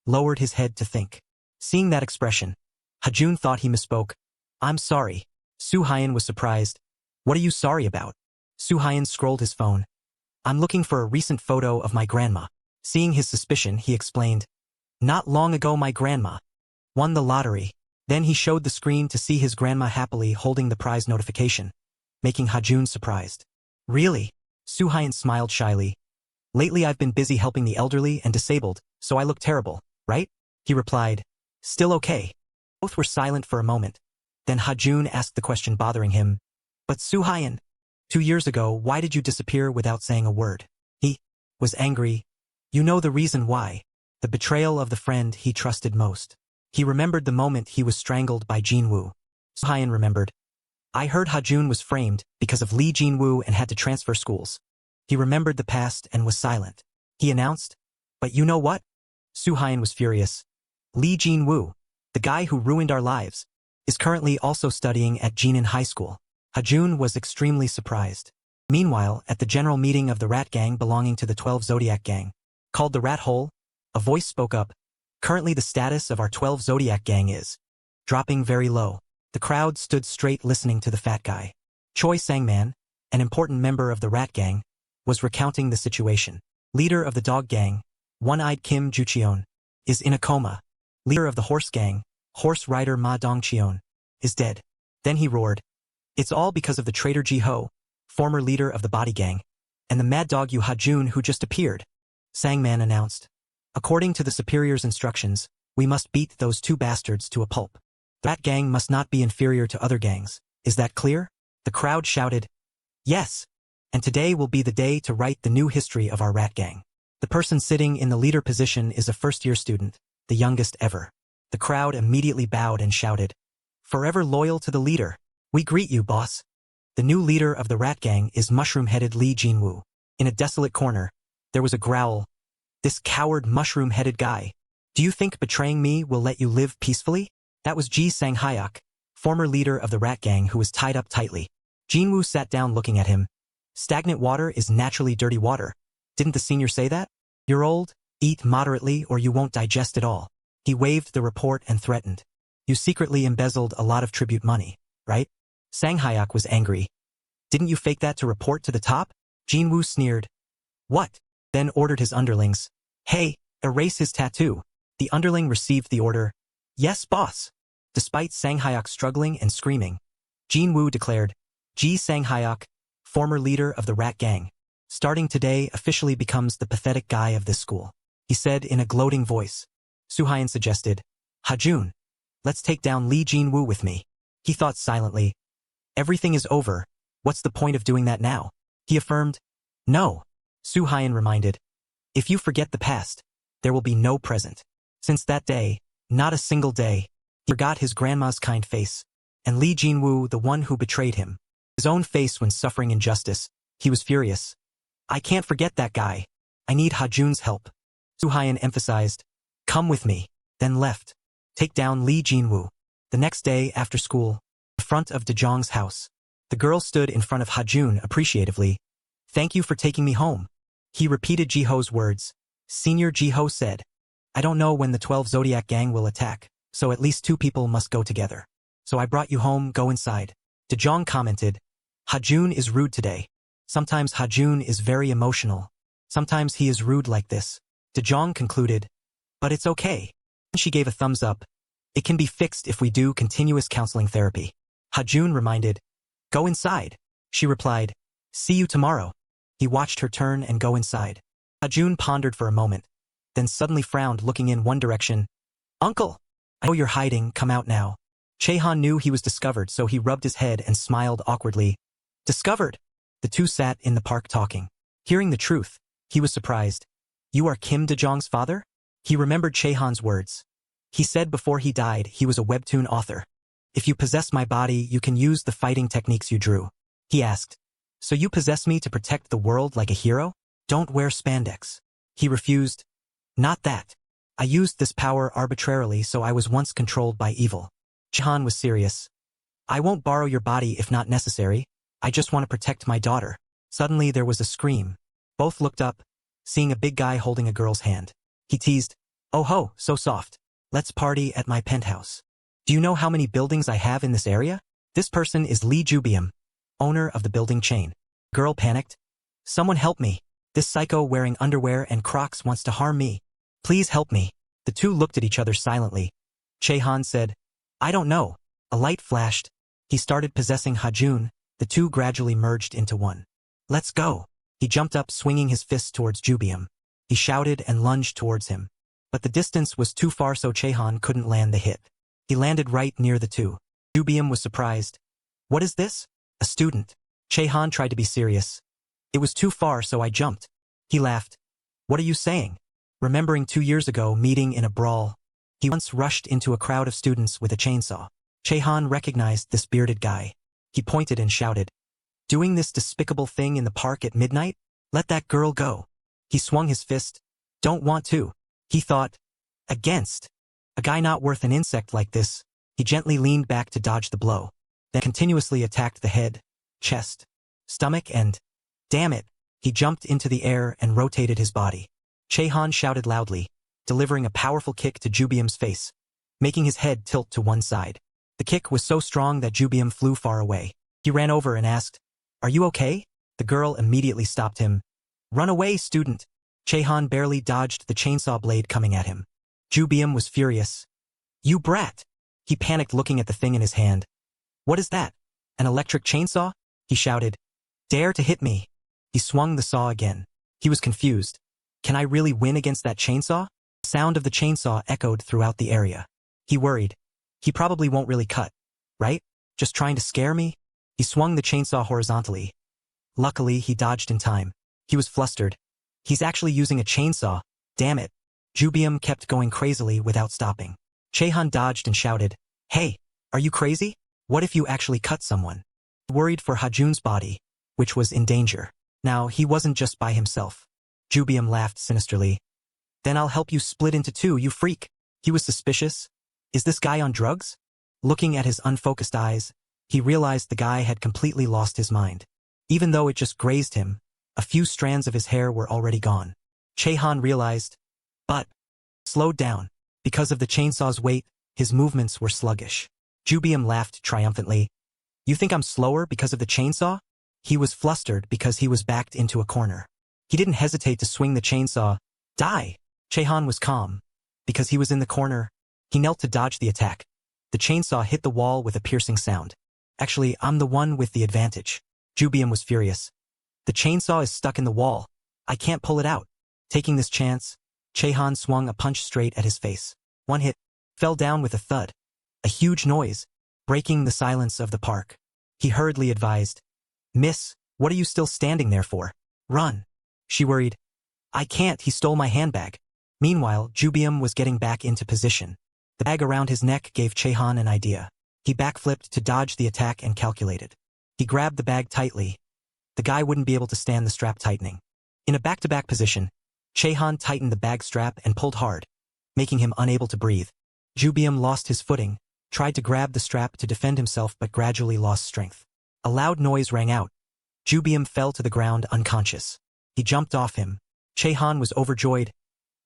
Lowered his head to think. Seeing that expression, Hajun thought he misspoke. I'm sorry. Suhayan was surprised. What are you sorry about? Suhayan scrolled his phone. I'm looking for a recent photo of my grandma. Seeing his suspicion, he explained. Not long ago my grandma won the lottery. Then he showed the screen to see his grandma happily holding the prize notification, making Hajun surprised. Really? Suhayan smiled shyly. Lately I've been busy helping the elderly and disabled, so I look terrible, right? He replied. Still okay. Both were silent for a moment. Then Hajun asked the question bothering him. But Suhayan, 2 years ago, why did you disappear without saying a word? He was angry. You know the reason why. The betrayal of the friend he trusted most. He remembered the moment he was strangled by Jinwoo. Suhayan remembered. I heard Hajun was framed because of Lee Jinwoo and had to transfer schools. He remembered the past and was silent. He announced, but you know what? Suhayan was furious. Lee Jinwoo, the guy who ruined our lives, is currently also studying at Jinan Highschool. Hajun was extremely surprised. Meanwhile, at the general meeting of the rat gang belonging to the 12 Zodiac gang, called the Rat Hole, a voice spoke up. Currently the status of our 12 Zodiac gang is dropping very low. The crowd stood straight listening to the fat guy. Choi Sangman, an important member of the rat gang, was recounting the situation. Leader of the dog gang, one-eyed Kim Jucheon, is in a coma. Leader of the horse gang, horse rider Ma Dongcheon, is dead. Then he roared. It's all because of the traitor Ji-ho, former leader of the body gang, and the mad dog Yu Ha-jun who just appeared. Sangman announced. According to the superior's instructions, we must beat those 2 bastards to a pulp. The rat gang must not be inferior to other gangs. Is that clear? The crowd shouted. Yes. And today will be the day to write the new history of our rat gang. The person sitting in the leader position is a first-year student, the youngest ever. The crowd immediately bowed and shouted. Forever loyal to the leader. We greet you, boss. The new leader of the rat gang is mushroom-headed Lee Jinwoo. In a desolate corner, there was a growl. This coward mushroom-headed guy. Do you think betraying me will let you live peacefully? That was Ji Sang-hyuk, former leader of the rat gang who was tied up tightly. Jinwoo sat down looking at him. Stagnant water is naturally dirty water. Didn't the senior say that? You're old, eat moderately or you won't digest it all. He waved the report and threatened. You secretly embezzled a lot of tribute money, right? Sang-hyuk was angry. Didn't you fake that to report to the top? Jinwoo sneered. What? Then ordered his underlings. Hey, erase his tattoo. The underling received the order. Yes, boss. Despite Sang-hyuk struggling and screaming, Jinwoo declared, Ji Sang-hyuk, former leader of the rat gang, starting today officially becomes the pathetic guy of this school. He said in a gloating voice. Suhayan suggested, Hajun, let's take down Lee Jinwoo with me. He thought silently. Everything is over. What's the point of doing that now? He affirmed. No. Suhayan reminded. If you forget the past, there will be no present. Since that day, not a single day, he forgot his grandma's kind face, and Lee Jinwoo, the one who betrayed him. His own face when suffering injustice, he was furious. I can't forget that guy. I need Hajun's help. Suhayan emphasized. Come with me, then left. Take down Lee Jinwoo. The next day after school, in front of Dejong's house, the girl stood in front of Hajun appreciatively. Thank you for taking me home. He repeated Jiho's words. Senior Jiho said. I don't know when the 12 Zodiac gang will attack, so at least 2 people must go together. So I brought you home, go inside. Dejong commented. Hajun is rude today. Sometimes Hajun is very emotional. Sometimes he is rude like this. Dejong concluded. But it's okay. She gave a thumbs up. It can be fixed if we do continuous counseling therapy. Hajun reminded. Go inside. She replied. See you tomorrow. He watched her turn and go inside. Hajun pondered for a moment, then suddenly frowned looking in one direction. Uncle! I know you're hiding, come out now. Chehan knew he was discovered so he rubbed his head and smiled awkwardly. Discovered! The 2 sat in the park talking. Hearing the truth, he was surprised. You are Kim Dejong's father? He remembered Chehan's words. He said before he died he was a webtoon author. If you possess my body, you can use the fighting techniques you drew. He asked. So you possess me to protect the world like a hero? Don't wear spandex. He refused. Not that. I used this power arbitrarily, so I was once controlled by evil. Chehan was serious. I won't borrow your body if not necessary. I just want to protect my daughter. Suddenly there was a scream. Both looked up, seeing a big guy holding a girl's hand. He teased, "Oh ho, so soft. Let's party at my penthouse. Do you know how many buildings I have in this area? This person is Lee Jubium, owner of the building chain." Girl panicked. "Someone help me. This psycho wearing underwear and Crocs wants to harm me. Please help me." The two looked at each other silently. Chehan said, "I don't know." A light flashed. He started possessing Hajun. The two gradually merged into one. "Let's go." He jumped up, swinging his fists towards Jubium. He shouted and lunged towards him. But the distance was too far, so Chehan couldn't land the hit. He landed right near the two. Jubium was surprised. "What is this?" "A student." Chehan tried to be serious. "It was too far, so I jumped." He laughed. "What are you saying?" Remembering 2 years ago meeting in a brawl, he once rushed into a crowd of students with a chainsaw. Chehan recognized this bearded guy. He pointed and shouted, "Doing this despicable thing in the park at midnight? Let that girl go." He swung his fist. "Don't want to." He thought. Against. A guy not worth an insect like this. He gently leaned back to dodge the blow, then continuously attacked the head, chest, stomach and, damn it, he jumped into the air and rotated his body. Chehan shouted loudly, delivering a powerful kick to Jubium's face, making his head tilt to one side. The kick was so strong that Jubium flew far away. He ran over and asked, "Are you okay?" The girl immediately stopped him. "Run away, student." Chehan barely dodged the chainsaw blade coming at him. Jubium was furious. "You brat!" He panicked, looking at the thing in his hand. "What is that? An electric chainsaw?" he shouted. "Dare to hit me." He swung the saw again. He was confused. Can I really win against that chainsaw? The sound of the chainsaw echoed throughout the area. He worried. He probably won't really cut, right? Just trying to scare me? He swung the chainsaw horizontally. Luckily, he dodged in time. He was flustered. He's actually using a chainsaw. Damn it. Jubium kept going crazily without stopping. Chehan dodged and shouted, "Hey, are you crazy? What if you actually cut someone?" He worried for Hajun's body, which was in danger. Now, he wasn't just by himself. Jubium laughed sinisterly. "Then I'll help you split into two, you freak." He was suspicious. Is this guy on drugs? Looking at his unfocused eyes, he realized the guy had completely lost his mind. Even though it just grazed him, a few strands of his hair were already gone. Chehan realized, but slowed down. Because of the chainsaw's weight, his movements were sluggish. Jubium laughed triumphantly. "You think I'm slower because of the chainsaw?" He was flustered because he was backed into a corner. He didn't hesitate to swing the chainsaw. Die! Chehan was calm. Because he was in the corner, he knelt to dodge the attack. The chainsaw hit the wall with a piercing sound. "Actually, I'm the one with the advantage." Jubium was furious. "The chainsaw is stuck in the wall. I can't pull it out." Taking this chance, Chehan swung a punch straight at his face. One hit, fell down with a thud. A huge noise, breaking the silence of the park. He hurriedly advised, "Miss, what are you still standing there for? Run." She worried. "I can't, he stole my handbag." Meanwhile, Jubium was getting back into position. The bag around his neck gave Chehan an idea. He backflipped to dodge the attack and calculated. He grabbed the bag tightly. The guy wouldn't be able to stand the strap tightening. In a back-to-back position, Chehan tightened the bag strap and pulled hard, making him unable to breathe. Jubium lost his footing, tried to grab the strap to defend himself but gradually lost strength. A loud noise rang out. Jubium fell to the ground unconscious. He jumped off him. Chehan was overjoyed.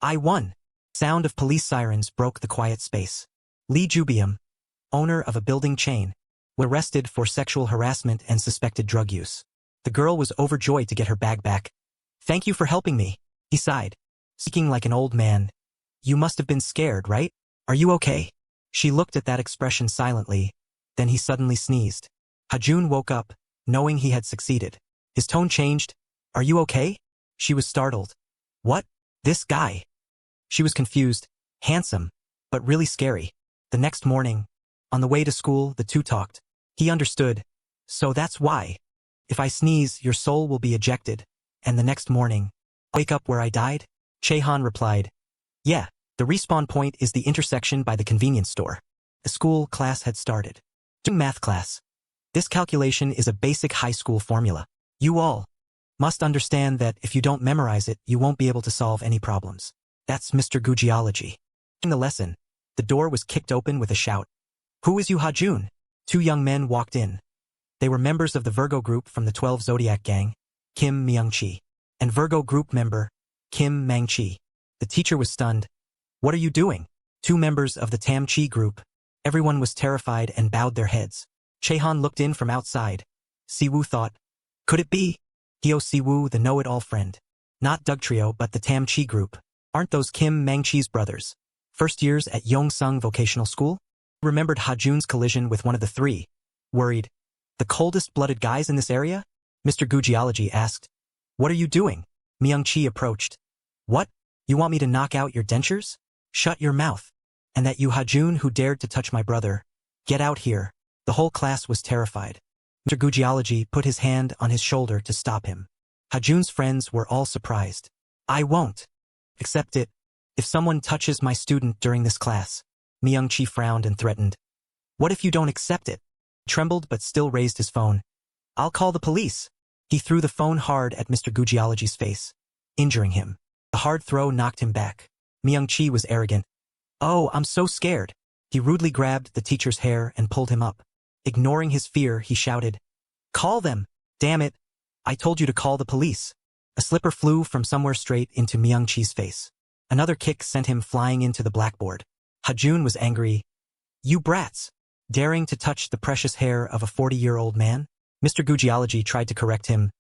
"I won!" Sound of police sirens broke the quiet space. Lee Jubium, owner of a building chain, was arrested for sexual harassment and suspected drug use. The girl was overjoyed to get her bag back. "Thank you for helping me," he sighed, speaking like an old man. "You must have been scared, right? Are you okay?" She looked at that expression silently, then he suddenly sneezed. Hajun woke up, knowing he had succeeded. His tone changed. "Are you okay?" She was startled. "What? This guy?" She was confused, handsome, but really scary. The next morning, on the way to school, the two talked. He understood. "So that's why. If I sneeze, your soul will be ejected, and the next morning, wake up where I died?" Chehan replied, "Yeah, the respawn point is the intersection by the convenience store." A school class had started. Math class. This calculation is a basic high school formula. You all must understand that if you don't memorize it, you won't be able to solve any problems. That's Mr. Gujiology. In the lesson, the door was kicked open with a shout. Who is you, Hajun? Two young men walked in. They were members of the Virgo group from the 12 Zodiac gang, Kim Myung-chi, and Virgo group member, Kim Mang-chi. The teacher was stunned. What are you doing? Two members of the Tam-chi group. Everyone was terrified and bowed their heads. Chehan looked in from outside. Siwoo thought, could it be? Hyo Siwoo, the know-it-all friend. Not Doug Trio, but the Tam-chi group. Aren't those Kim Mang-chi's brothers? First years at Yongseong Vocational School? Remembered Hajun's collision with one of the three. Worried. The coldest-blooded guys in this area? Mr. Gujiology asked. What are you doing? Myung-chi approached. What? You want me to knock out your dentures? Shut your mouth. And that you Hajun who dared to touch my brother. Get out here. The whole class was terrified. Mr. Gujiology put his hand on his shoulder to stop him. Hajun's friends were all surprised. I won't accept it. If someone touches my student during this class. Myung-chi frowned and threatened. What if you don't accept it? He trembled but still raised his phone. I'll call the police. He threw the phone hard at Mr. Gujiology's face, injuring him. The hard throw knocked him back. Myung-chi was arrogant. Oh, I'm so scared. He rudely grabbed the teacher's hair and pulled him up. Ignoring his fear, he shouted, call them! Damn it! I told you to call the police. A slipper flew from somewhere straight into Myung-chi's face. Another kick sent him flying into the blackboard. Hajun was angry. You brats! Daring to touch the precious hair of a 40-year-old man? Mr. Gujiology tried to correct him.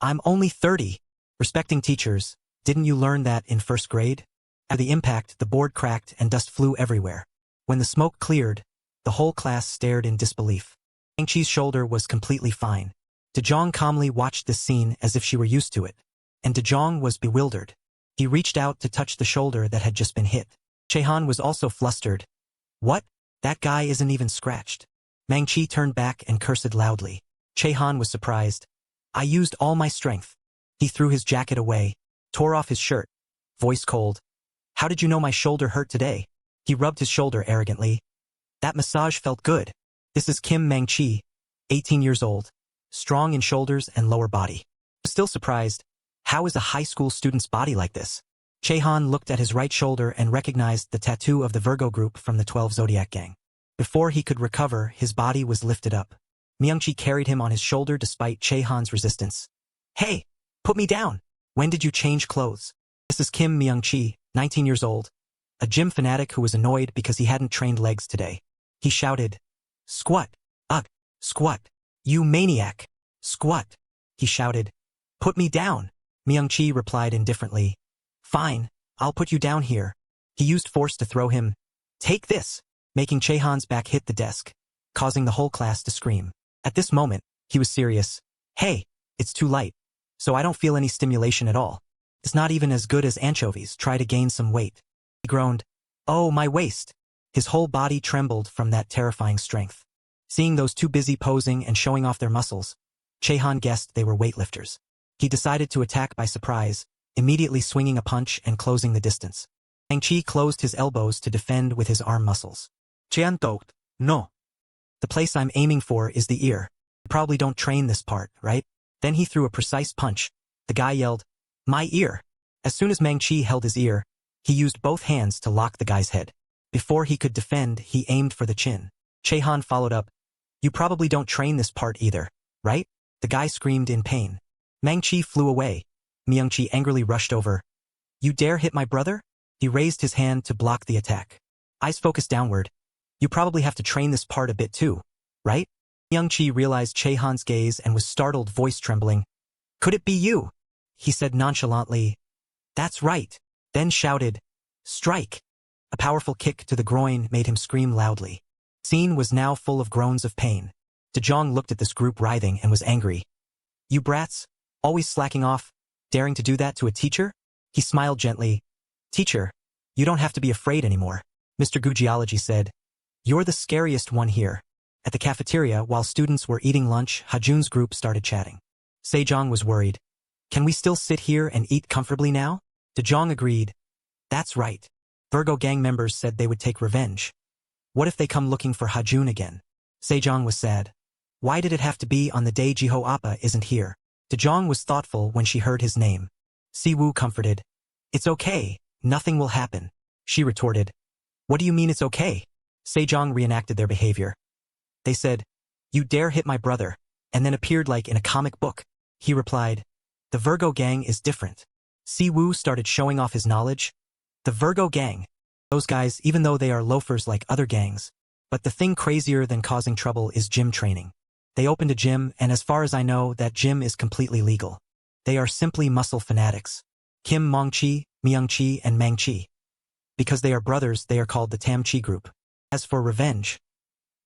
I'm only 30. Respecting teachers, didn't you learn that in first grade? After the impact, the board cracked and dust flew everywhere. When the smoke cleared, the whole class stared in disbelief. Mang-chi's shoulder was completely fine. Dejong calmly watched this scene as if she were used to it. And Dejong was bewildered. He reached out to touch the shoulder that had just been hit. Chehan was also flustered. What? That guy isn't even scratched. Mang-chi turned back and cursed loudly. Chehan was surprised. I used all my strength. He threw his jacket away, tore off his shirt. Voice cold. How did you know my shoulder hurt today? He rubbed his shoulder arrogantly. That massage felt good. This is Kim Mang-chi, 18 years old, strong in shoulders and lower body. Still surprised. How is a high school student's body like this? Chehan looked at his right shoulder and recognized the tattoo of the Virgo group from the 12 Zodiac gang. Before he could recover, his body was lifted up. Myung-chi carried him on his shoulder despite Chehan's resistance. Hey, put me down. When did you change clothes? This is Kim Myung-chi, 19 years old, a gym fanatic who was annoyed because he hadn't trained legs today. He shouted, squat, ugh, squat, you maniac, squat. He shouted, put me down. Myung-chi replied indifferently, fine, I'll put you down here. He used force to throw him. Take this, making Chehan's back hit the desk, causing the whole class to scream. At this moment, he was serious. Hey, it's too light, so I don't feel any stimulation at all. It's not even as good as anchovies. Try to gain some weight. He groaned. Oh, my waist. His whole body trembled from that terrifying strength. Seeing those two busy posing and showing off their muscles, Chehan guessed they were weightlifters. He decided to attack by surprise, immediately swinging a punch and closing the distance. Mang-chi closed his elbows to defend with his arm muscles. Chehan thought, no. The place I'm aiming for is the ear. You probably don't train this part, right? Then he threw a precise punch. The guy yelled, my ear. As soon as Mang-chi held his ear, he used both hands to lock the guy's head. Before he could defend, he aimed for the chin. Chehan followed up, you probably don't train this part either, right? The guy screamed in pain. Mang-chi flew away. Myung-chi angrily rushed over. You dare hit my brother? He raised his hand to block the attack. Eyes focused downward. You probably have to train this part a bit too, right? Myung-chi realized Chehan's gaze and was startled, voice trembling. Could it be you? He said nonchalantly. That's right. Then shouted, strike. A powerful kick to the groin made him scream loudly. Scene was now full of groans of pain. Dejong looked at this group writhing and was angry. You brats, always slacking off, daring to do that to a teacher? He smiled gently. Teacher, you don't have to be afraid anymore. Mr. Gujiology said. You're the scariest one here. At the cafeteria, while students were eating lunch, Hajun's group started chatting. Sejong was worried. Can we still sit here and eat comfortably now? Dejong agreed. That's right. Virgo gang members said they would take revenge. What if they come looking for Hajun again? Sejong was sad. Why did it have to be on the day Jiho Appa isn't here? Dejong was thoughtful when she heard his name. Siwoo comforted. It's okay, nothing will happen. She retorted. What do you mean it's okay? Sejong reenacted their behavior. They said, you dare hit my brother, and then appeared like in a comic book. He replied, the Virgo gang is different. Siwoo started showing off his knowledge. The Virgo gang. Those guys, even though they are loafers like other gangs. But the thing crazier than causing trouble is gym training. They opened a gym, and as far as I know, that gym is completely legal. They are simply muscle fanatics. Kim Mongchi, Myungchi, and Mangchi. Because they are brothers, they are called the Tamchi group. As for revenge,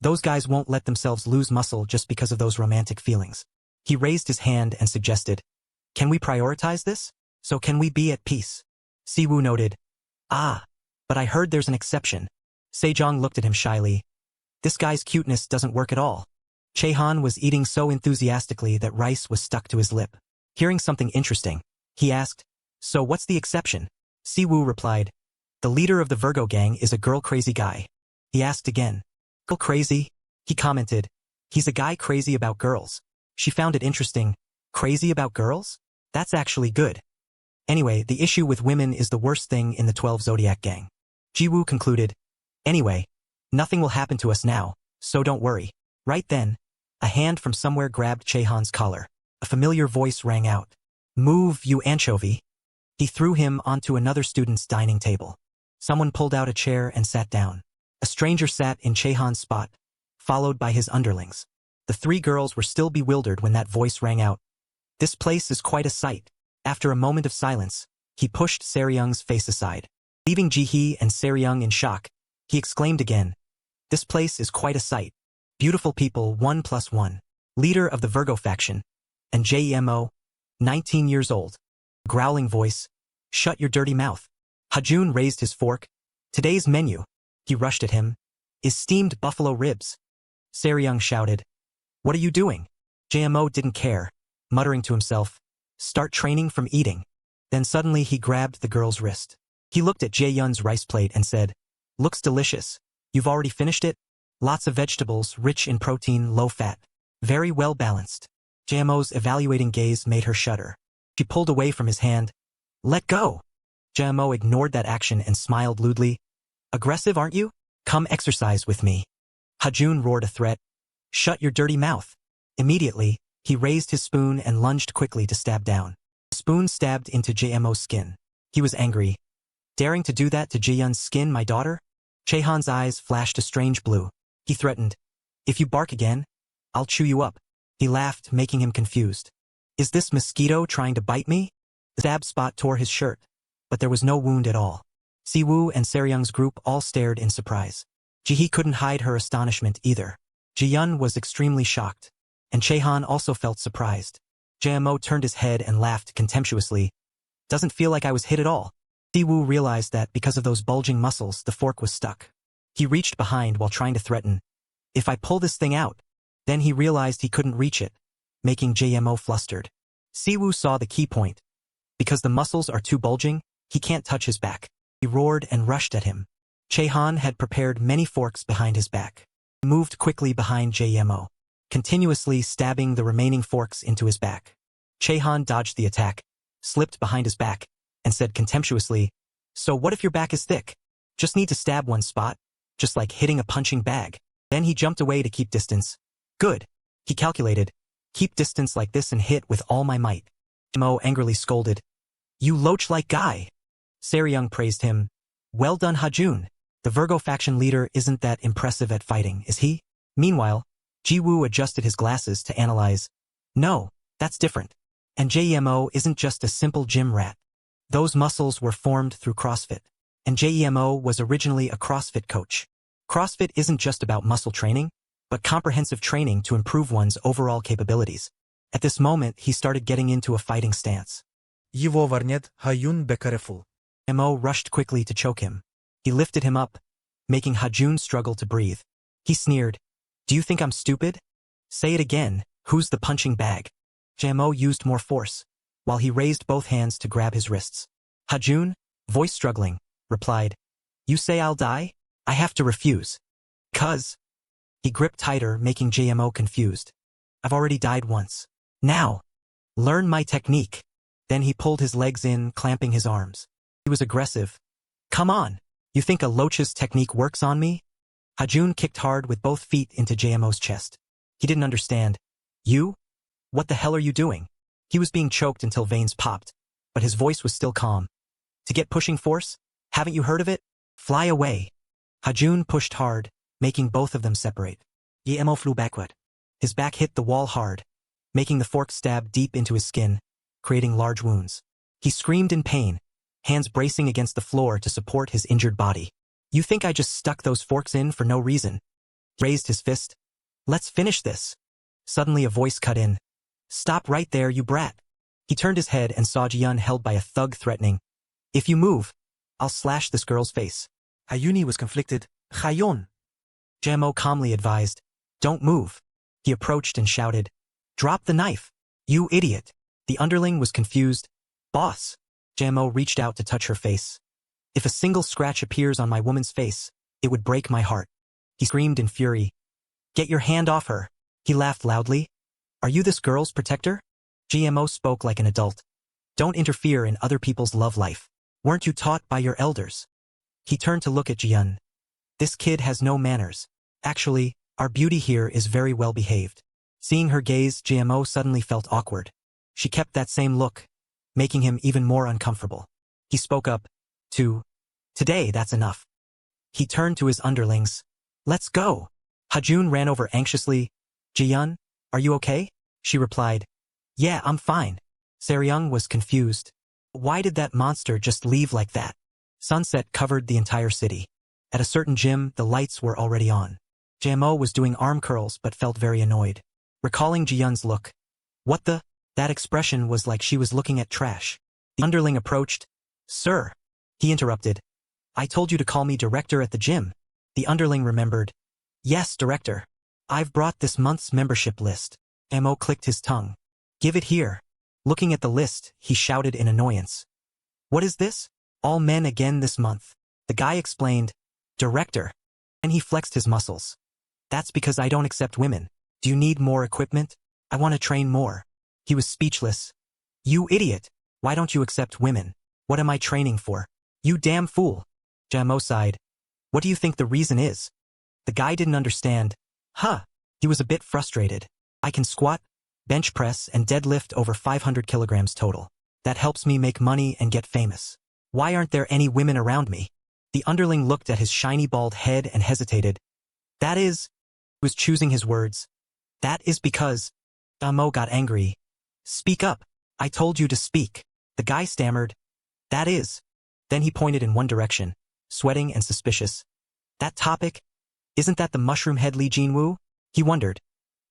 those guys won't let themselves lose muscle just because of those romantic feelings. He raised his hand and suggested, can we prioritize this? So can we be at peace? Siwoo noted, ah, but I heard there's an exception. Sejong looked at him shyly. This guy's cuteness doesn't work at all. Chehan was eating so enthusiastically that rice was stuck to his lip. Hearing something interesting, he asked, so what's the exception? Siwoo replied, the leader of the Virgo gang is a girl-crazy guy. He asked again, girl crazy? He commented, he's a guy crazy about girls. She found it interesting. Crazy about girls? That's actually good. Anyway, the issue with women is the worst thing in the 12 Zodiac gang. Jiwoo concluded, anyway, nothing will happen to us now, so don't worry. Right then, a hand from somewhere grabbed Chehan's collar. A familiar voice rang out. Move, you anchovy. He threw him onto another student's dining table. Someone pulled out a chair and sat down. A stranger sat in Chehan's spot, followed by his underlings. The three girls were still bewildered when that voice rang out. This place is quite a sight. After a moment of silence, he pushed Seryung's face aside. Leaving Ji-hee and Seryung in shock, he exclaimed again, this place is quite a sight. Beautiful people 1+1. Leader of the Virgo faction, and JEMO, 19 years old. Growling voice, shut your dirty mouth. Hajun raised his fork. Today's menu, he rushed at him, is steamed buffalo ribs. Seryung shouted, what are you doing? JMO didn't care, muttering to himself, start training from eating. Then suddenly he grabbed the girl's wrist. He looked at Jae-yun's rice plate and said, looks delicious. You've already finished it? Lots of vegetables, rich in protein, low fat. Very well balanced. JMO's evaluating gaze made her shudder. She pulled away from his hand. Let go. JMO ignored that action and smiled lewdly. Aggressive, aren't you? Come exercise with me. Hajun roared a threat. Shut your dirty mouth. Immediately, he raised his spoon and lunged quickly to stab down. The spoon stabbed into JMO's skin. He was angry. Daring to do that to Ji-yun's skin, my daughter? Chehan's eyes flashed a strange blue. He threatened, if you bark again, I'll chew you up. He laughed, making him confused. Is this mosquito trying to bite me? The stab spot tore his shirt, but there was no wound at all. Siwoo and Seryung's group all stared in surprise. Ji-hee couldn't hide her astonishment either. Ji-yun was extremely shocked, and Chehan also felt surprised. JMO turned his head and laughed contemptuously. Doesn't feel like I was hit at all. Siwoo realized that because of those bulging muscles, the fork was stuck. He reached behind while trying to threaten, if I pull this thing out. Then he realized he couldn't reach it, making JMO flustered. Siwoo saw the key point. Because the muscles are too bulging, he can't touch his back. He roared and rushed at him. Chehan had prepared many forks behind his back. He moved quickly behind JMO, continuously stabbing the remaining forks into his back. Chehan dodged the attack, slipped behind his back, and said contemptuously, so what if your back is thick? Just need to stab one spot, just like hitting a punching bag. Then he jumped away to keep distance. Good. He calculated. Keep distance like this and hit with all my might. Mo angrily scolded. You loach-like guy. Seryung praised him. Well done, Hajun. The Virgo faction leader isn't that impressive at fighting, is he? Meanwhile, Jiwoo adjusted his glasses to analyze. No, that's different. And JEMO isn't just a simple gym rat. Those muscles were formed through CrossFit. And JEMO was originally a CrossFit coach. CrossFit isn't just about muscle training, but comprehensive training to improve one's overall capabilities. At this moment, he started getting into a fighting stance. Его варнет, Hajun be careful. Mo rushed quickly to choke him. He lifted him up, making Hajun struggle to breathe. He sneered, do you think I'm stupid? Say it again, who's the punching bag? Jamo used more force, while he raised both hands to grab his wrists. Hajun, voice struggling, replied, you say I'll die? I have to refuse. 'Cause He gripped tighter, making JMO confused. I've already died once. Now, learn my technique. Then he pulled his legs in, clamping his arms. He was aggressive. Come on, you think a loach's technique works on me? Hajun kicked hard with both feet into JMO's chest. He didn't understand. You? What the hell are you doing? He was being choked until veins popped, but his voice was still calm. To get pushing force? Haven't you heard of it? Fly away. Hajun pushed hard, making both of them separate. JMO flew backward. His back hit the wall hard, making the fork stab deep into his skin, creating large wounds. He screamed in pain, hands bracing against the floor to support his injured body. You think I just stuck those forks in for no reason? He raised his fist. Let's finish this. Suddenly a voice cut in. Stop right there, you brat. He turned his head and saw Jihyun held by a thug threatening. If you move, I'll slash this girl's face. Ayuni was conflicted. Chayon. JMO calmly advised. Don't move. He approached and shouted. Drop the knife. You idiot. The underling was confused. Boss. JMO reached out to touch her face. If a single scratch appears on my woman's face, it would break my heart. He screamed in fury. Get your hand off her. He laughed loudly. Are you this girl's protector? JMO spoke like an adult. Don't interfere in other people's love life. Weren't you taught by your elders? He turned to look at Jihyun. This kid has no manners. Actually, our beauty here is very well behaved. Seeing her gaze, JMO suddenly felt awkward. She kept that same look, making him even more uncomfortable. He spoke up. Today that's enough. He turned to his underlings. Let's go. Hajun ran over anxiously. Jihyun, are you okay? She replied. Yeah, I'm fine. Seryung was confused. Why did that monster just leave like that? Sunset covered the entire city. At a certain gym, the lights were already on. JMO was doing arm curls but felt very annoyed. Recalling Jihyun's look. What the? That expression was like she was looking at trash. The underling approached. Sir. He interrupted. I told you to call me director at the gym. The underling remembered. Yes, director. I've brought this month's membership list. JMO clicked his tongue. Give it here. Looking at the list, he shouted in annoyance. What is this? All men again this month. The guy explained. Director. And he flexed his muscles. That's because I don't accept women. Do you need more equipment? I want to train more. He was speechless. You idiot. Why don't you accept women? What am I training for? You damn fool. JMO sighed. What do you think the reason is? The guy didn't understand. He was a bit frustrated. I can squat, bench press, and deadlift over 500 kilograms total. That helps me make money and get famous. Why aren't there any women around me? The underling looked at his shiny bald head and hesitated. That is, he was choosing his words. That is because. JMO got angry. Speak up. I told you to speak. The guy stammered. That is. Then he pointed in one direction, sweating and suspicious. That topic? Isn't that the mushroom head Lee Jinwoo? He wondered.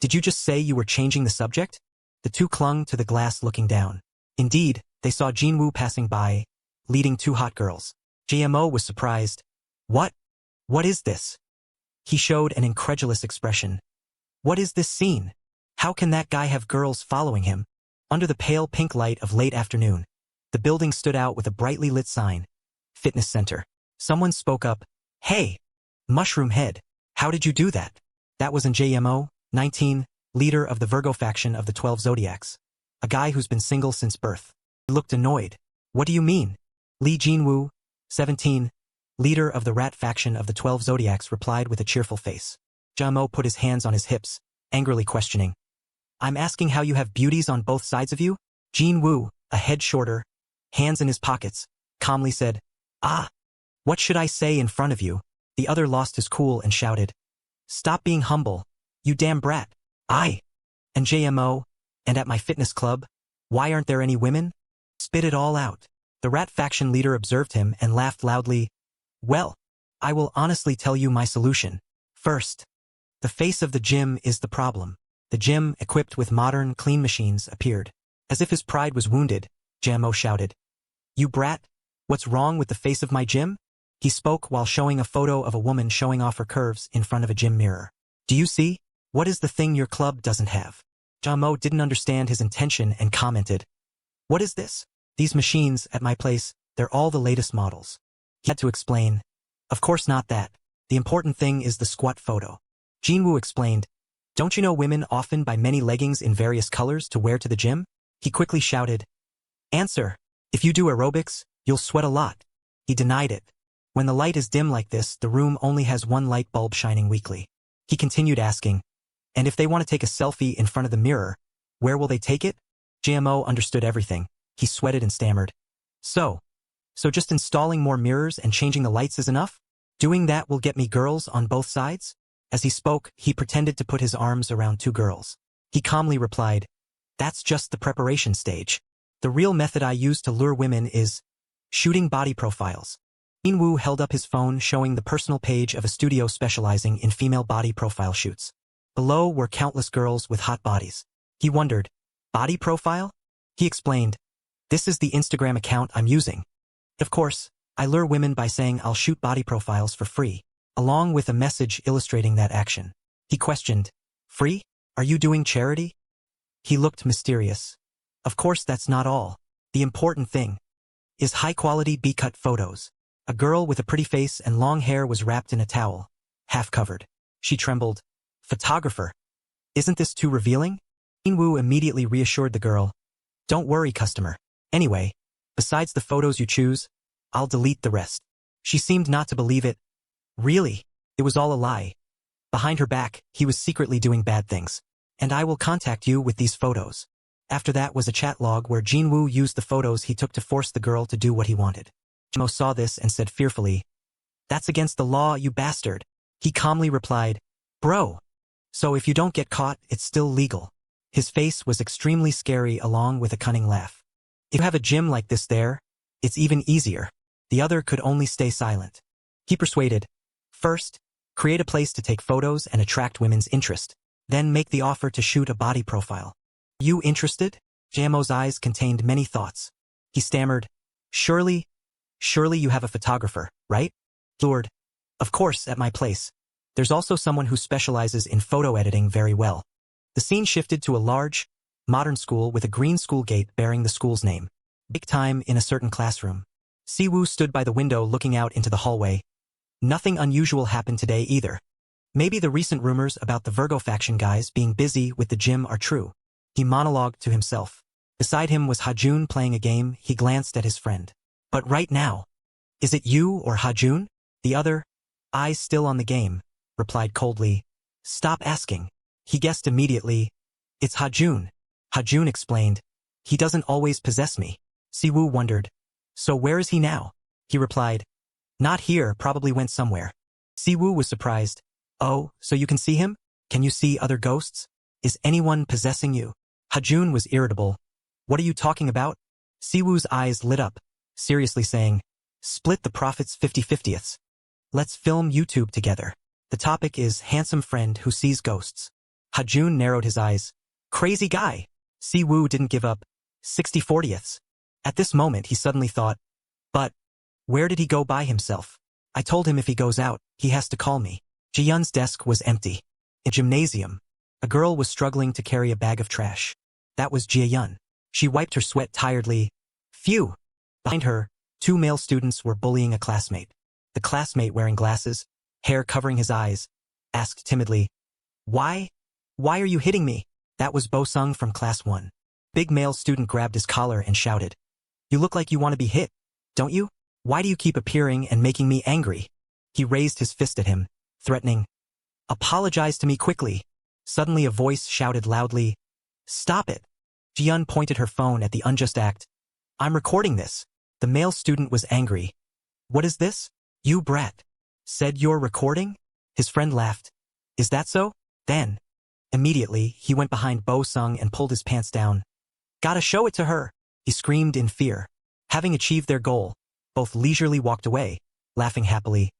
Did you just say you were changing the subject? The two clung to the glass looking down. Indeed, they saw Jinwoo passing by, leading two hot girls. JMO was surprised. What? What is this? He showed an incredulous expression. What is this scene? How can that guy have girls following him? Under the pale pink light of late afternoon, the building stood out with a brightly lit sign. Fitness Center. Someone spoke up. Hey! Mushroom Head. How did you do that? That was in JMO, 19, leader of the Virgo faction of the 12 Zodiacs. A guy who's been single since birth. He looked annoyed. What do you mean? Lee Jinwoo, 17, leader of the Rat faction of the 12 Zodiacs replied with a cheerful face. JMO put his hands on his hips, angrily questioning. I'm asking how you have beauties on both sides of you? Jinwoo, a head shorter, hands in his pockets, calmly said, what should I say in front of you? The other lost his cool and shouted. Stop being humble, you damn brat. And JMO, and at my fitness club, why aren't there any women? Spit it all out. The Rat faction leader observed him and laughed loudly. Well, I will honestly tell you my solution. First, the face of the gym is the problem. The gym, equipped with modern, clean machines, appeared. As if his pride was wounded, JMO shouted. You brat, what's wrong with the face of my gym? He spoke while showing a photo of a woman showing off her curves in front of a gym mirror. Do you see? What is the thing your club doesn't have? JMO didn't understand his intention and commented. What is this? These machines, at my place, they're all the latest models. He had to explain. Of course not that. The important thing is the squat photo. Jinwoo explained, "Don't you know women often buy many leggings in various colors to wear to the gym?" He quickly shouted, "Answer, if you do aerobics, you'll sweat a lot." He denied it. When the light is dim like this, the room only has one light bulb shining weakly. He continued asking, "And if they want to take a selfie in front of the mirror, where will they take it?" GMO understood everything. He sweated and stammered. So just installing more mirrors and changing the lights is enough? Doing that will get me girls on both sides?" As he spoke, he pretended to put his arms around two girls. He calmly replied, "That's just the preparation stage. The real method I use to lure women is shooting body profiles." Jinwoo held up his phone showing the personal page of a studio specializing in female body profile shoots. Below were countless girls with hot bodies. He wondered, "Body profile?" He explained, "This is the Instagram account I'm using. Of course, I lure women by saying I'll shoot body profiles for free, along with a message illustrating that action." He questioned, "Free? Are you doing charity?" He looked mysterious. "Of course that's not all. The important thing is high-quality B-cut photos." A girl with a pretty face and long hair was wrapped in a towel, half covered. She trembled. "Photographer? Isn't this too revealing?" Jinwoo immediately reassured the girl. "Don't worry, customer. Anyway, besides the photos you choose, I'll delete the rest." She seemed not to believe it. Really? It was all a lie. Behind her back, he was secretly doing bad things. "And I will contact you with these photos." After that was a chat log where Jinwoo used the photos he took to force the girl to do what he wanted. Jimo saw this and said fearfully, "That's against the law, you bastard." He calmly replied, "Bro. So if you don't get caught, it's still legal." His face was extremely scary along with a cunning laugh. "If you have a gym like this there, it's even easier." The other could only stay silent. He persuaded, "First, create a place to take photos and attract women's interest. Then make the offer to shoot a body profile." "You interested?" Jamo's eyes contained many thoughts. He stammered, Surely you have a photographer, right?" Lured, "Of course, at my place. There's also someone who specializes in photo editing very well." The scene shifted to a large, modern school with a green school gate bearing the school's name. Break time in a certain classroom. Siwoo stood by the window looking out into the hallway. Nothing unusual happened today either. Maybe the recent rumors about the Virgo faction guys being busy with the gym are true. He monologued to himself. Beside him was Hajun playing a game. He glanced at his friend. "But right now, is it you or Hajun?" The other, eyes still on the game, replied coldly, "Stop asking." He guessed immediately. "It's Hajun." Hajun explained, "He doesn't always possess me." Siwoo wondered, "So where is he now?" He replied, "Not here, probably went somewhere." Siwoo was surprised. "Oh, so you can see him? Can you see other ghosts? Is anyone possessing you?" Hajun was irritable. "What are you talking about?" Siwoo's eyes lit up, seriously saying, "Split the profits 50/50ths. Let's film YouTube together. The topic is handsome friend who sees ghosts." Hajun narrowed his eyes. "Crazy guy." Siwoo didn't give up. 60/40ths. At this moment he suddenly thought, "But where did he go by himself? I told him if he goes out, he has to call me." Ji-Yun's desk was empty. In gymnasium, a girl was struggling to carry a bag of trash. That was Ji-Yun. She wiped her sweat tiredly. Phew! Behind her, two male students were bullying a classmate. The classmate, wearing glasses, hair covering his eyes, asked timidly, Why are you hitting me?" That was Bo-sung from class 1. Big male student grabbed his collar and shouted, "You look like you want to be hit, don't you? Why do you keep appearing and making me angry?" He raised his fist at him, threatening, "Apologize to me quickly." Suddenly a voice shouted loudly, "Stop it." Ji-Yun pointed her phone at the unjust act. "I'm recording this." The male student was angry. "What is this? You brat. Said you're recording?" His friend laughed. "Is that so? Then." Immediately, he went behind Bo-sung and pulled his pants down. "Gotta show it to her," he screamed in fear. Having achieved their goal, both leisurely walked away, laughing happily.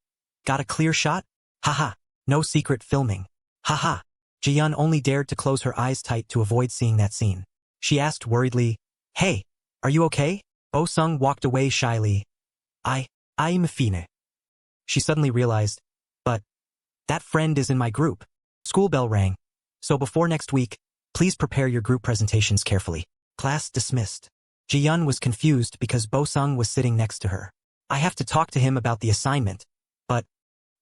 "Got a clear shot? Haha, no secret filming. Haha." Ji-Yun only dared to close her eyes tight to avoid seeing that scene. She asked worriedly, "Hey, are you okay?" Bo-sung walked away shyly. I'm fine." She suddenly realized, "But that friend is in my group." School bell rang. "So before next week, please prepare your group presentations carefully." Class dismissed. Ji-Yun was confused because Bo-sung was sitting next to her. "I have to talk to him about the assignment, but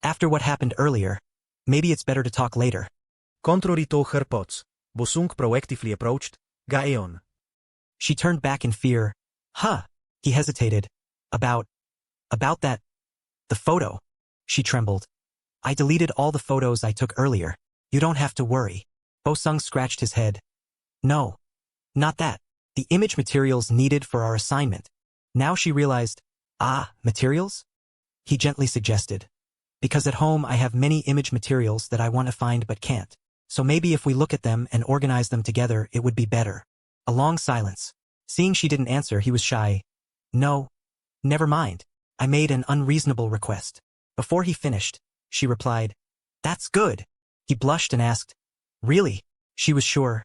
after what happened earlier, Maybe it's better to talk later. Kontrorito herpots. Bosung proactively approached. Gaeon. She turned back in fear. Huh. He hesitated. About that. The photo. She trembled. I deleted all the photos I took earlier. You don't have to worry. Bosung scratched his head. No. Not that. The image materials needed for our assignment. Now she realized. Materials? He gently suggested. Because at home I have many image materials that I want to find but can't. So maybe if we look at them and organize them together it would be better. A long silence. Seeing she didn't answer, he was shy. No. Never mind. I made an unreasonable request. Before he finished, she replied, That's good. He blushed and asked, Really? She was sure.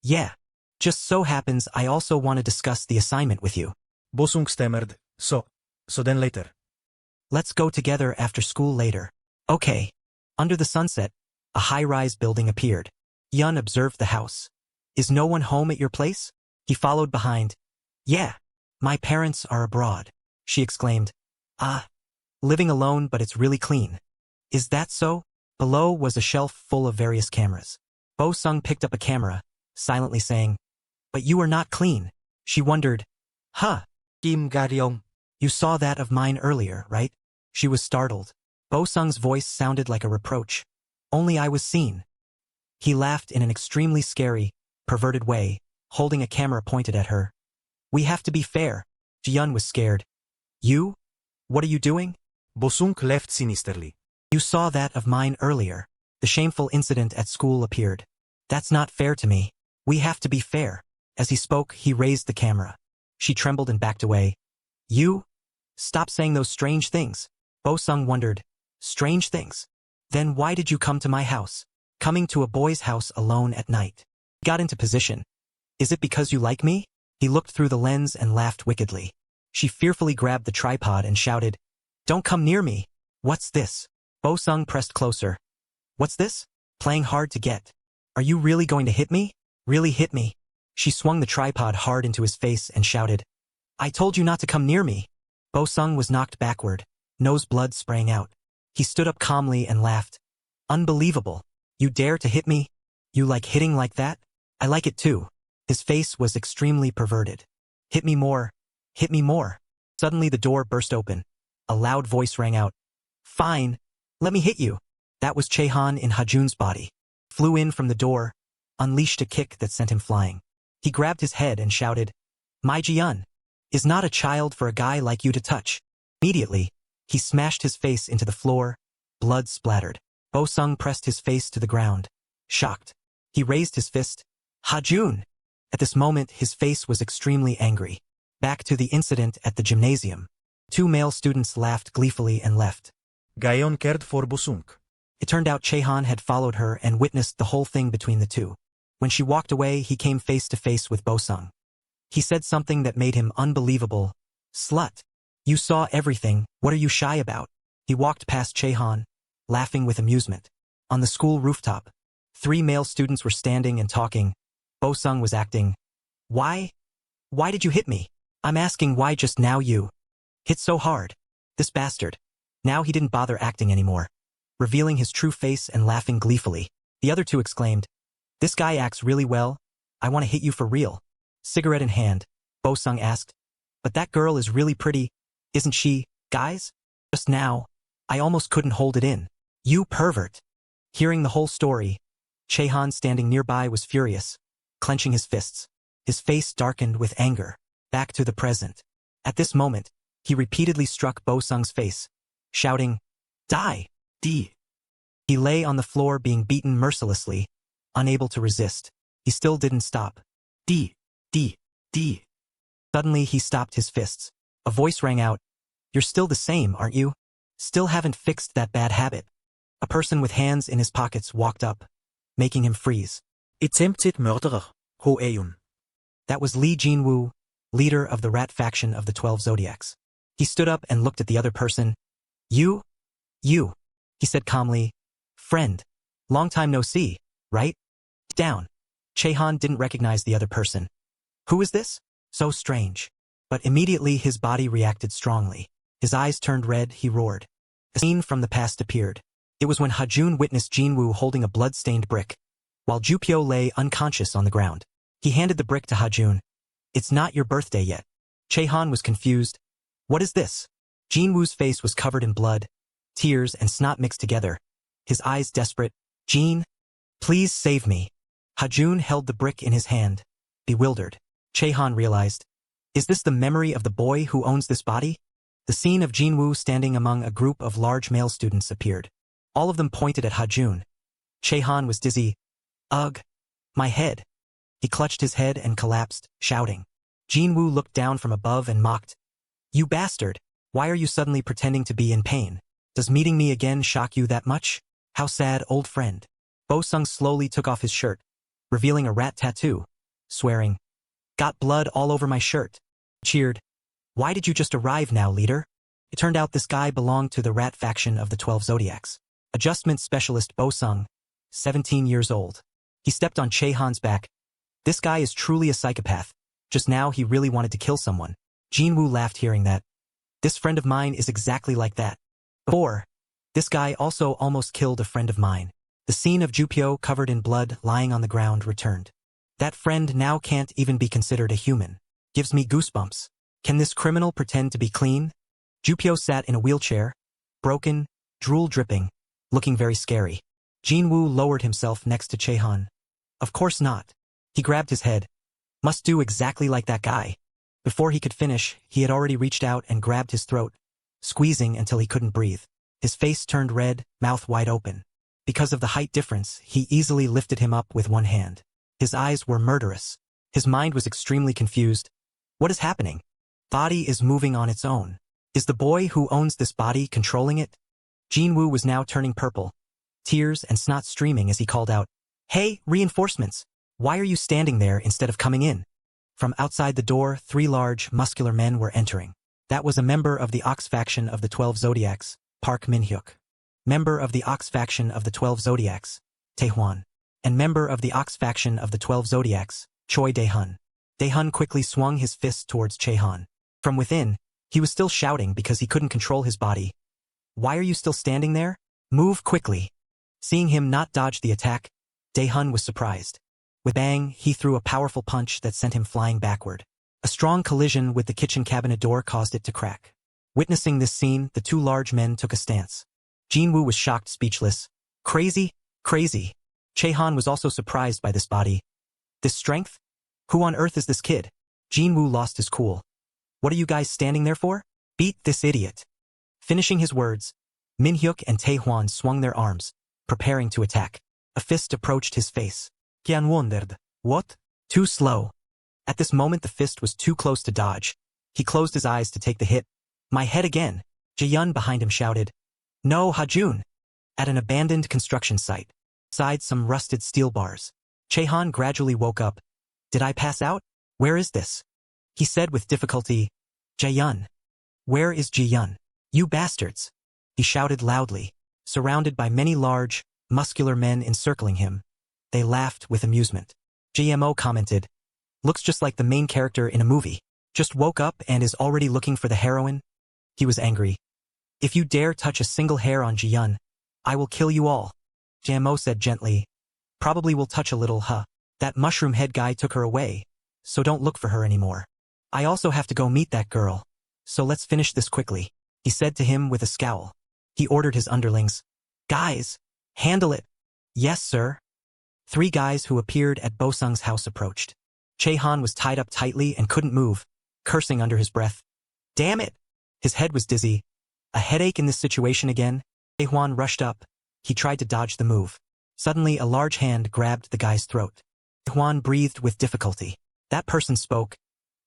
Yeah. Just so happens I also want to discuss the assignment with you. Bosung stammered, so then later. Let's go together after school later. Okay. Under the sunset, a high-rise building appeared. Yun observed the house. Is no one home at your place? He followed behind. Yeah. My parents are abroad. She exclaimed. Living alone, but it's really clean. Is that so? Below was a shelf full of various cameras. Bosung picked up a camera, silently saying, But you are not clean. She wondered. Kim Garyong. You saw that of mine earlier, right? She was startled. Bosung's voice sounded like a reproach. Only I was seen. He laughed in an extremely scary, perverted way, holding a camera pointed at her. We have to be fair. Ji-yun was scared. You? What are you doing? Bosung laughed sinisterly. You saw that of mine earlier. The shameful incident at school appeared. That's not fair to me. We have to be fair. As he spoke, he raised the camera. She trembled and backed away. You? Stop saying those strange things. Bosung wondered. Strange things? Then why did you come to my house? Coming to a boy's house alone at night. He got into position. Is it because you like me? He looked through the lens and laughed wickedly. She fearfully grabbed the tripod and shouted, Don't come near me. What's this? Bosung pressed closer. What's this? Playing hard to get. Are you really going to hit me? Really hit me? She swung the tripod hard into his face and shouted, I told you not to come near me. Bosung was knocked backward. Nose blood sprang out. He stood up calmly and laughed. Unbelievable. You dare to hit me? You like hitting like that? I like it too. His face was extremely perverted. Hit me more. Hit me more. Suddenly the door burst open. A loud voice rang out. Fine. Let me hit you. That was Chehan in Hajun's body. Flew in from the door, unleashed a kick that sent him flying. He grabbed his head and shouted, My Ji-yun is not a child for a guy like you to touch. Immediately, he smashed his face into the floor. Blood splattered. Bosung pressed his face to the ground. Shocked. He raised his fist. Hajun! At this moment, his face was extremely angry. Back to the incident at the gymnasium. 2 male students laughed gleefully and left. Gaeon cared for Bosung. It turned out Chehan had followed her and witnessed the whole thing between the two. When she walked away, he came face to face with Bosung. He said something that made him unbelievable. Slut. You saw everything, what are you shy about? He walked past Chehan, laughing with amusement. On the school rooftop, 3 male students were standing and talking. Bosung was acting. Why? Why did you hit me? I'm asking why just now you hit so hard. This bastard. Now he didn't bother acting anymore, revealing his true face and laughing gleefully. The other 2 exclaimed, This guy acts really well. I want to hit you for real. Cigarette in hand, Bosung asked. But that girl is really pretty, isn't she, guys? Just now, I almost couldn't hold it in. You pervert. Hearing the whole story, Chehan standing nearby was furious, clenching his fists. His face darkened with anger. Back to the present. At this moment, he repeatedly struck Bosung's face, shouting, Die! D. He lay on the floor being beaten mercilessly, unable to resist. He still didn't stop. D. D. D. Suddenly he stopped his fists. A voice rang out, You're still the same, aren't you? Still haven't fixed that bad habit. A person with hands in his pockets walked up, making him freeze. Attempted murderer, Ho Eun. That was Lee Jinwoo, leader of the rat faction of the 12 Zodiacs. He stood up and looked at the other person. You? You, he said calmly. Friend. Long time no see, right? Down. Chehan didn't recognize the other person. Who is this? So strange. But immediately his body reacted strongly. His eyes turned red, he roared. A scene from the past appeared. It was when Hajun witnessed Jinwoo holding a blood-stained brick, while Jupyo lay unconscious on the ground. He handed the brick to Hajun. "It's not your birthday yet." Chehan was confused. "What is this?" Jinwoo's face was covered in blood, tears and snot mixed together, his eyes desperate. "Jin, please save me." Hajun held the brick in his hand, bewildered. Chehan realized, is this the memory of the boy who owns this body? The scene of Jinwoo standing among a group of large male students appeared. All of them pointed at Hajun. Chehan was dizzy. "Ugh, my head." He clutched his head and collapsed, shouting. Jinwoo looked down from above and mocked. "You bastard, why are you suddenly pretending to be in pain? Does meeting me again shock you that much? How sad, old friend." Bo-sung slowly took off his shirt, revealing a rat tattoo, swearing, "Got blood all over my shirt." Cheered. "Why did you just arrive now, leader?" It turned out this guy belonged to the rat faction of the 12 Zodiacs. Adjustment specialist Bo-sung, 17 years old. He stepped on Chehan's back. This guy is truly a psychopath. Just now he really wanted to kill someone. Jinwoo laughed hearing that. This friend of mine is exactly like that. Before, this guy also almost killed a friend of mine. The scene of Jupyo covered in blood lying on the ground returned. That friend now can't even be considered a human. Gives me goosebumps. Can this criminal pretend to be clean? Jupyo sat in a wheelchair, broken, drool dripping, looking very scary. Jinwoo lowered himself next to Chehan. Of course not. He grabbed his head. Must do exactly like that guy. Before he could finish, he had already reached out and grabbed his throat, squeezing until he couldn't breathe. His face turned red, mouth wide open. Because of the height difference, he easily lifted him up with one hand. His eyes were murderous. His mind was extremely confused. What is happening? Body is moving on its own. Is the boy who owns this body controlling it? Jinwoo was now turning purple, tears and snot streaming as he called out, "Hey, reinforcements! Why are you standing there instead of coming in?" From outside the door, 3 large, muscular men were entering. That was a member of the Ox faction of the 12 Zodiacs, Park Minhyuk. Member of the Ox faction of the 12 Zodiacs, Taehwan. And member of the Ox faction of the 12 Zodiacs, Choi Daehun. Daehun quickly swung his fist towards Chehan. From within, he was still shouting because he couldn't control his body. "Why are you still standing there? Move quickly." Seeing him not dodge the attack, Daehun was surprised. With bang, he threw a powerful punch that sent him flying backward. A strong collision with the kitchen cabinet door caused it to crack. Witnessing this scene, the 2 large men took a stance. Jinwoo was shocked, speechless. Crazy, crazy. Chehan was also surprised by this body. This strength? Who on earth is this kid? Jinwoo lost his cool. "What are you guys standing there for? Beat this idiot." Finishing his words, Minhyuk and Taehwan swung their arms, preparing to attack. A fist approached his face. Kian wondered, what? Too slow. At this moment the fist was too close to dodge. He closed his eyes to take the hit. "My head again." Jaehyun behind him shouted. "No, Hajun." At an abandoned construction site, beside some rusted steel bars, Chehan gradually woke up. "Did I pass out? Where is this?" He said with difficulty. "Jaehyun." "Where is Jaehyun? You bastards!" He shouted loudly. Surrounded by many large, muscular men encircling him, they laughed with amusement. GMO commented, "Looks just like the main character in a movie. Just woke up and is already looking for the heroine." He was angry. "If you dare touch a single hair on Jaehyun, I will kill you all." GMO said gently, "Probably will touch a little, huh? That mushroom head guy took her away, so don't look for her anymore. I also have to go meet that girl, so let's finish this quickly," he said to him with a scowl. He ordered his underlings, "Guys, handle it." "Yes, sir." 3 guys who appeared at Bo-sung's house approached. Chehan was tied up tightly and couldn't move, cursing under his breath. "Damn it!" His head was dizzy. A headache in this situation again? Taehwan rushed up. He tried to dodge the move. Suddenly a large hand grabbed the guy's throat. Taehwan breathed with difficulty. That person spoke.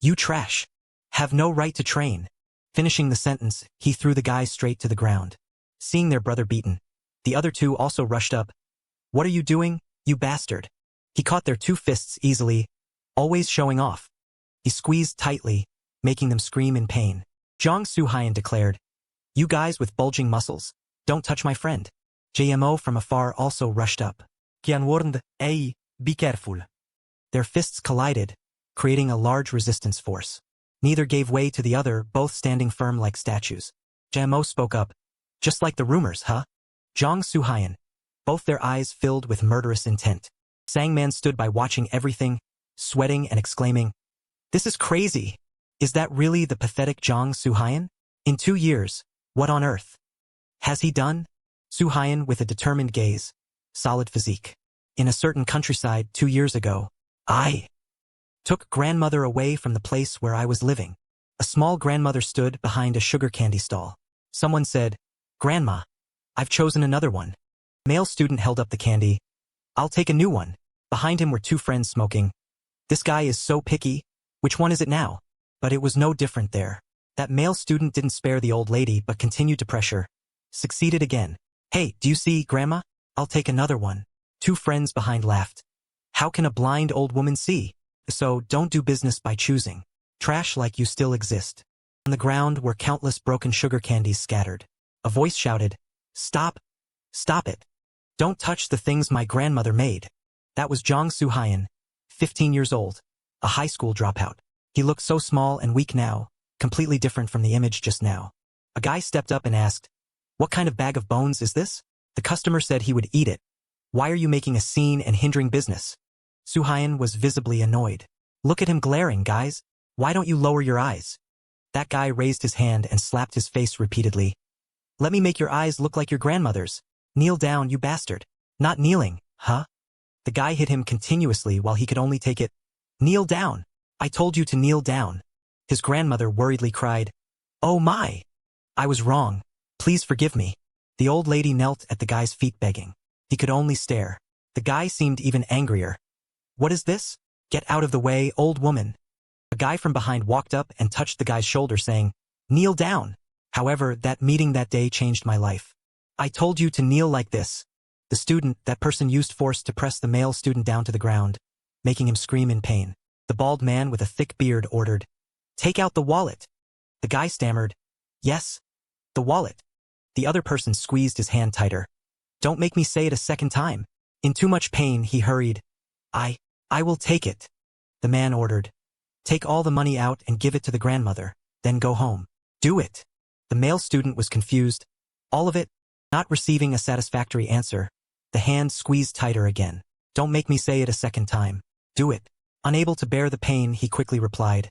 "You trash. Have no right to train." Finishing the sentence, he threw the guy straight to the ground. Seeing their brother beaten, the other 2 also rushed up. "What are you doing, you bastard?" He caught their 2 fists easily, always showing off. He squeezed tightly, making them scream in pain. Jong Soo-hyun declared, "You guys with bulging muscles, don't touch my friend." JMO from afar also rushed up. Kian warned, "Hey, be careful." Their fists collided, creating a large resistance force. Neither gave way to the other, both standing firm like statues. JMO spoke up. "Just like the rumors, huh? Jong Soo-hyun. Both their eyes filled with murderous intent. Sangman stood by watching everything, sweating and exclaiming, "This is crazy! Is that really the pathetic Jong Soo-hyun? In 2 years, what on earth has he done?" Soo-hyun with a determined gaze, solid physique. "In a certain countryside 2 years ago, I took grandmother away from the place where I was living." A small grandmother stood behind a sugar candy stall. Someone said, "Grandma, I've chosen another one." Male student held up the candy. "I'll take a new one." Behind him were 2 friends smoking. "This guy is so picky. Which one is it now?" But it was no different there. That male student didn't spare the old lady but continued to pressure. Succeeded again. "Hey, do you see, Grandma? I'll take another one." 2 friends behind laughed. "How can a blind old woman see? So don't do business by choosing. Trash like you still exist." On the ground were countless broken sugar candies scattered. A voice shouted, "Stop! Stop it! Don't touch the things my grandmother made." That was Jong Soo-hyun, 15 years old, a high school dropout. He looked so small and weak now, completely different from the image just now. A guy stepped up and asked, "What kind of bag of bones is this?" The customer said he would eat it. "Why are you making a scene and hindering business?" Soo-hyun was visibly annoyed. "Look at him glaring, guys. Why don't you lower your eyes?" That guy raised his hand and slapped his face repeatedly. "Let me make your eyes look like your grandmother's. Kneel down, you bastard." "Not kneeling, huh?" The guy hit him continuously while he could only take it. "Kneel down. I told you to kneel down." His grandmother worriedly cried, "Oh my! I was wrong. Please forgive me." The old lady knelt at the guy's feet begging. He could only stare. The guy seemed even angrier. "What is this? Get out of the way, old woman." A guy from behind walked up and touched the guy's shoulder saying, "Kneel down." However, that meeting that day changed my life. "I told you to kneel like this." The student, that person used force to press the male student down to the ground, making him scream in pain. The bald man with a thick beard ordered, "Take out the wallet." The guy stammered, "Yes, the wallet." The other person squeezed his hand tighter. "Don't make me say it a second time." In too much pain, he hurried, I will take it." The man ordered, "Take all the money out and give it to the grandmother, then go home." "Do it." The male student was confused. "All of it?" Not receiving a satisfactory answer, the hand squeezed tighter again. "Don't make me say it a second time. Do it." Unable to bear the pain, he quickly replied,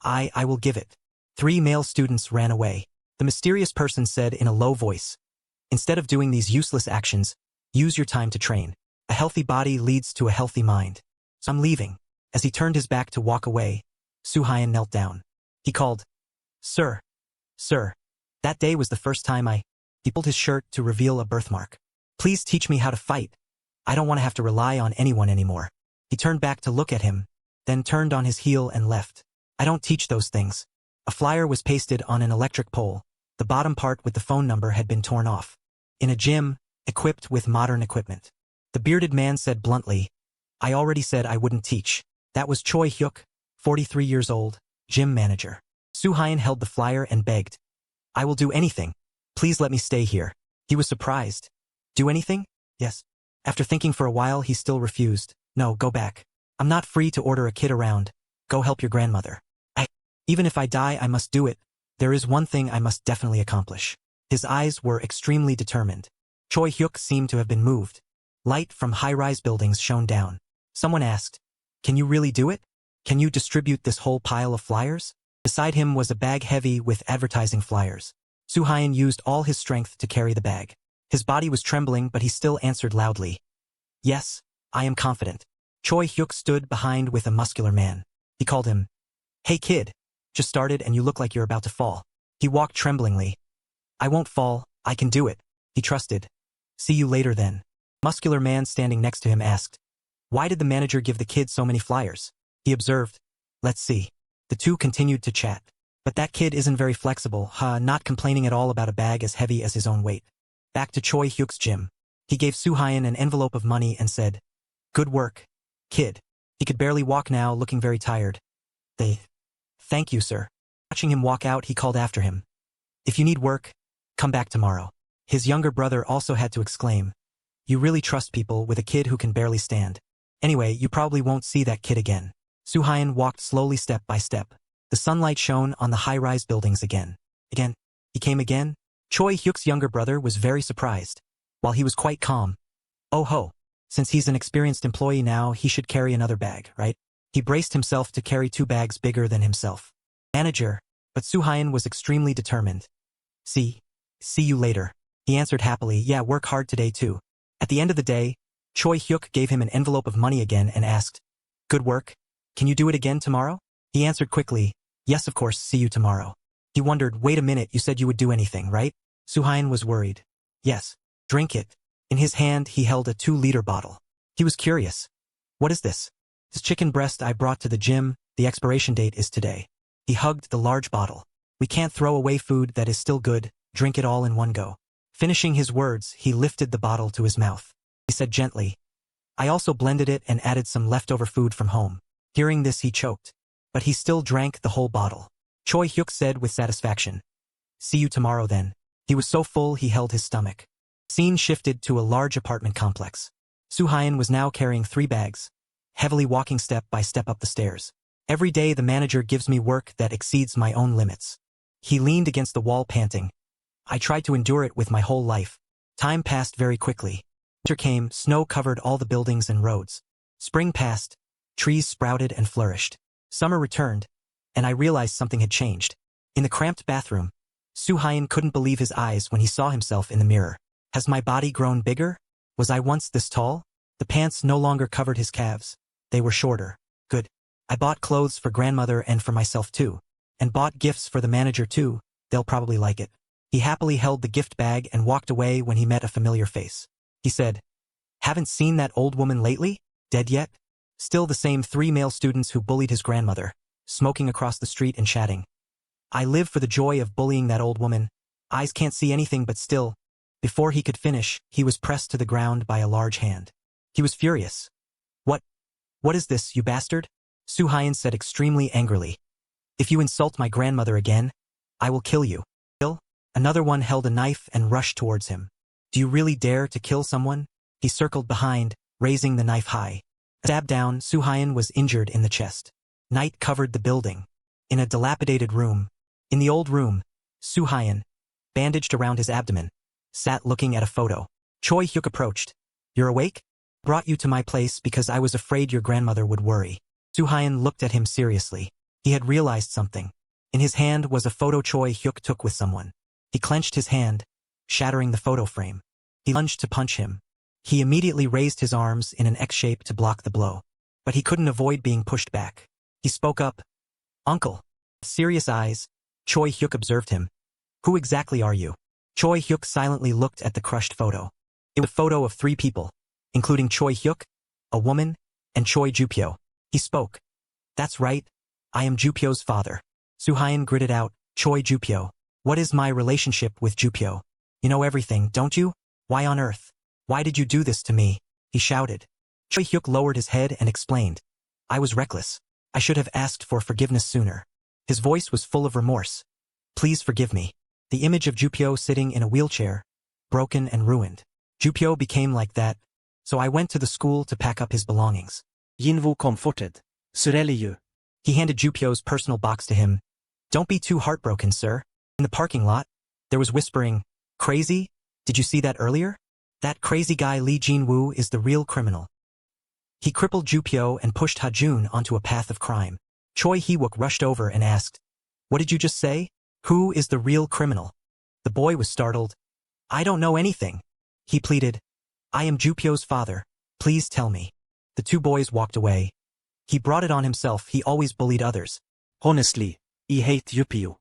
I will give it." 3 male students ran away. The mysterious person said in a low voice, "Instead of doing these useless actions, use your time to train. A healthy body leads to a healthy mind. So I'm leaving." As he turned his back to walk away, Soo-hyun knelt down. He called, Sir. That day was the first time He pulled his shirt to reveal a birthmark. "Please teach me how to fight. I don't want to have to rely on anyone anymore." He turned back to look at him, then turned on his heel and left. "I don't teach those things." A flyer was pasted on an electric pole. The bottom part with the phone number had been torn off. In a gym, equipped with modern equipment. The bearded man said bluntly, "I already said I wouldn't teach." That was Choi Hyuk, 43 years old, gym manager. Soo-hyun held the flyer and begged, "I will do anything. Please let me stay here." He was surprised. "Do anything?" "Yes." After thinking for a while, he still refused. "No, go back. I'm not free to order a kid around. Go help your grandmother." Even if I die, I must do it. There is one thing I must definitely accomplish." His eyes were extremely determined. Choi Hyuk seemed to have been moved. Light from high-rise buildings shone down. Someone asked, "Can you really do it? Can you distribute this whole pile of flyers?" Beside him was a bag heavy with advertising flyers. Soo-hyun used all his strength to carry the bag. His body was trembling, but he still answered loudly, "Yes, I am confident." Choi Hyuk stood behind with a muscular man. He called him, "Hey kid, just started and you look like you're about to fall." He walked tremblingly. "I won't fall, I can do it." He trusted. "See you later then." Muscular man standing next to him asked, "Why did the manager give the kid so many flyers?" He observed, "Let's see." The two continued to chat. "But that kid isn't very flexible, not complaining at all about a bag as heavy as his own weight." Back to Choi Hyuk's gym. He gave Soo-hyun an envelope of money and said, "Good work, kid." He could barely walk now, looking very tired. "Thank you, sir." Watching him walk out, he called after him, "If you need work, come back tomorrow." His younger brother also had to exclaim, "You really trust people with a kid who can barely stand. Anyway, you probably won't see that kid again." Soo-hyun walked slowly step by step. The sunlight shone on the high-rise buildings again. He came again? Choi Hyuk's younger brother was very surprised. while he was quite calm. Oh ho. Since he's an experienced employee now, he should carry another bag, right? He braced himself to carry 2 bags bigger than himself. Manager, but Soo-hyun was extremely determined. See you later. He answered happily, yeah, work hard today too. At the end of the day, Choi Hyuk gave him an envelope of money again and asked, good work? Can you do it again tomorrow? He answered quickly, yes of course, see you tomorrow. He wondered, wait a minute, you said you would do anything, right? Soo-hyun was worried. Yes. Drink it. In his hand he held a 2-liter bottle. He was curious. What is this? This chicken breast I brought to the gym, the expiration date is today. He hugged the large bottle. We can't throw away food that is still good, drink it all in one go. Finishing his words, he lifted the bottle to his mouth. He said gently, I also blended it and added some leftover food from home. Hearing this he choked. But he still drank the whole bottle. Choi Hyuk said with satisfaction. See you tomorrow then. He was so full he held his stomach. Scene shifted to a large apartment complex. Soo-hyun was now carrying 3 bags, heavily walking step by step up the stairs. Every day the manager gives me work that exceeds my own limits. He leaned against the wall panting. I tried to endure it with my whole life. Time passed very quickly. Winter came, snow covered all the buildings and roads. Spring passed, trees sprouted and flourished. Summer returned, and I realized something had changed. In the cramped bathroom, Soo-hyun couldn't believe his eyes when he saw himself in the mirror. Has my body grown bigger? Was I once this tall? The pants no longer covered his calves. They were shorter. Good. I bought clothes for grandmother and for myself too. And bought gifts for the manager too. They'll probably like it. He happily held the gift bag and walked away when he met a familiar face. He said, haven't seen that old woman lately? Dead yet? Still the same 3 male students who bullied his grandmother, smoking across the street and chatting. I live for the joy of bullying that old woman. Eyes can't see anything but still. Before he could finish, he was pressed to the ground by a large hand. He was furious. What is this, you bastard? Soo-hyun said extremely angrily. If you insult my grandmother again, I will kill you. Kill? Another one held a knife and rushed towards him. Do you really dare to kill someone? He circled behind, raising the knife high. Stabbed down, Soo-hyun was injured in the chest. Night covered the building. In a dilapidated room. In the old room, Soo-hyun, bandaged around his abdomen, sat looking at a photo. Choi Hyuk approached. You're awake? Brought you to my place because I was afraid your grandmother would worry. Soo-hyun looked at him seriously. He had realized something. In his hand was a photo Choi Hyuk took with someone. He clenched his hand, shattering the photo frame. He lunged to punch him. He immediately raised his arms in an X shape to block the blow. But he couldn't avoid being pushed back. He spoke up. Uncle. With serious eyes, Choi Hyuk observed him. Who exactly are you? Choi Hyuk silently looked at the crushed photo. It was a photo of 3 people, including Choi Hyuk, a woman, and Choi Jupyo. He spoke. That's right. I am Jupyo's father. Soo-hyun gritted out, Choi Jupyo. What is my relationship with Jupyo? You know everything, don't you? Why on earth? Why did you do this to me? He shouted. Choi Hyuk lowered his head and explained. I was reckless. I should have asked for forgiveness sooner. His voice was full of remorse. Please forgive me. The image of Jupyo sitting in a wheelchair, broken and ruined. Jupyo became like that, so I went to the school to pack up his belongings. Yinwu comforted. Surelieu. He handed Jupyo's personal box to him. Don't be too heartbroken, sir. In the parking lot, there was whispering, crazy? Did you see that earlier? That crazy guy Lee Jin-woo is the real criminal. He crippled Jupyo and pushed Ha-jun onto a path of crime. Choi Hee-wook rushed over and asked, what did you just say? Who is the real criminal? The boy was startled. I don't know anything. He pleaded. I am Jupyo's father. Please tell me. The 2 boys walked away. He brought it on himself. He always bullied others. Honestly, I hate Jupyo.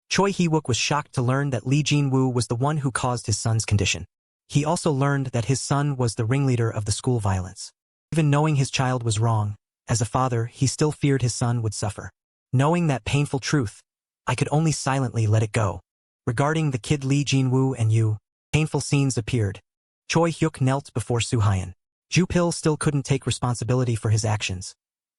Choi Hee-wook was shocked to learn that Lee Jin-woo was the one who caused his son's condition. He also learned that his son was the ringleader of the school violence. Even knowing his child was wrong, as a father, he still feared his son would suffer. Knowing that painful truth, I could only silently let it go. Regarding the kid Lee Jin-woo and you, painful scenes appeared. Choi Hyuk knelt before Soo-hyun. Jupil still couldn't take responsibility for his actions.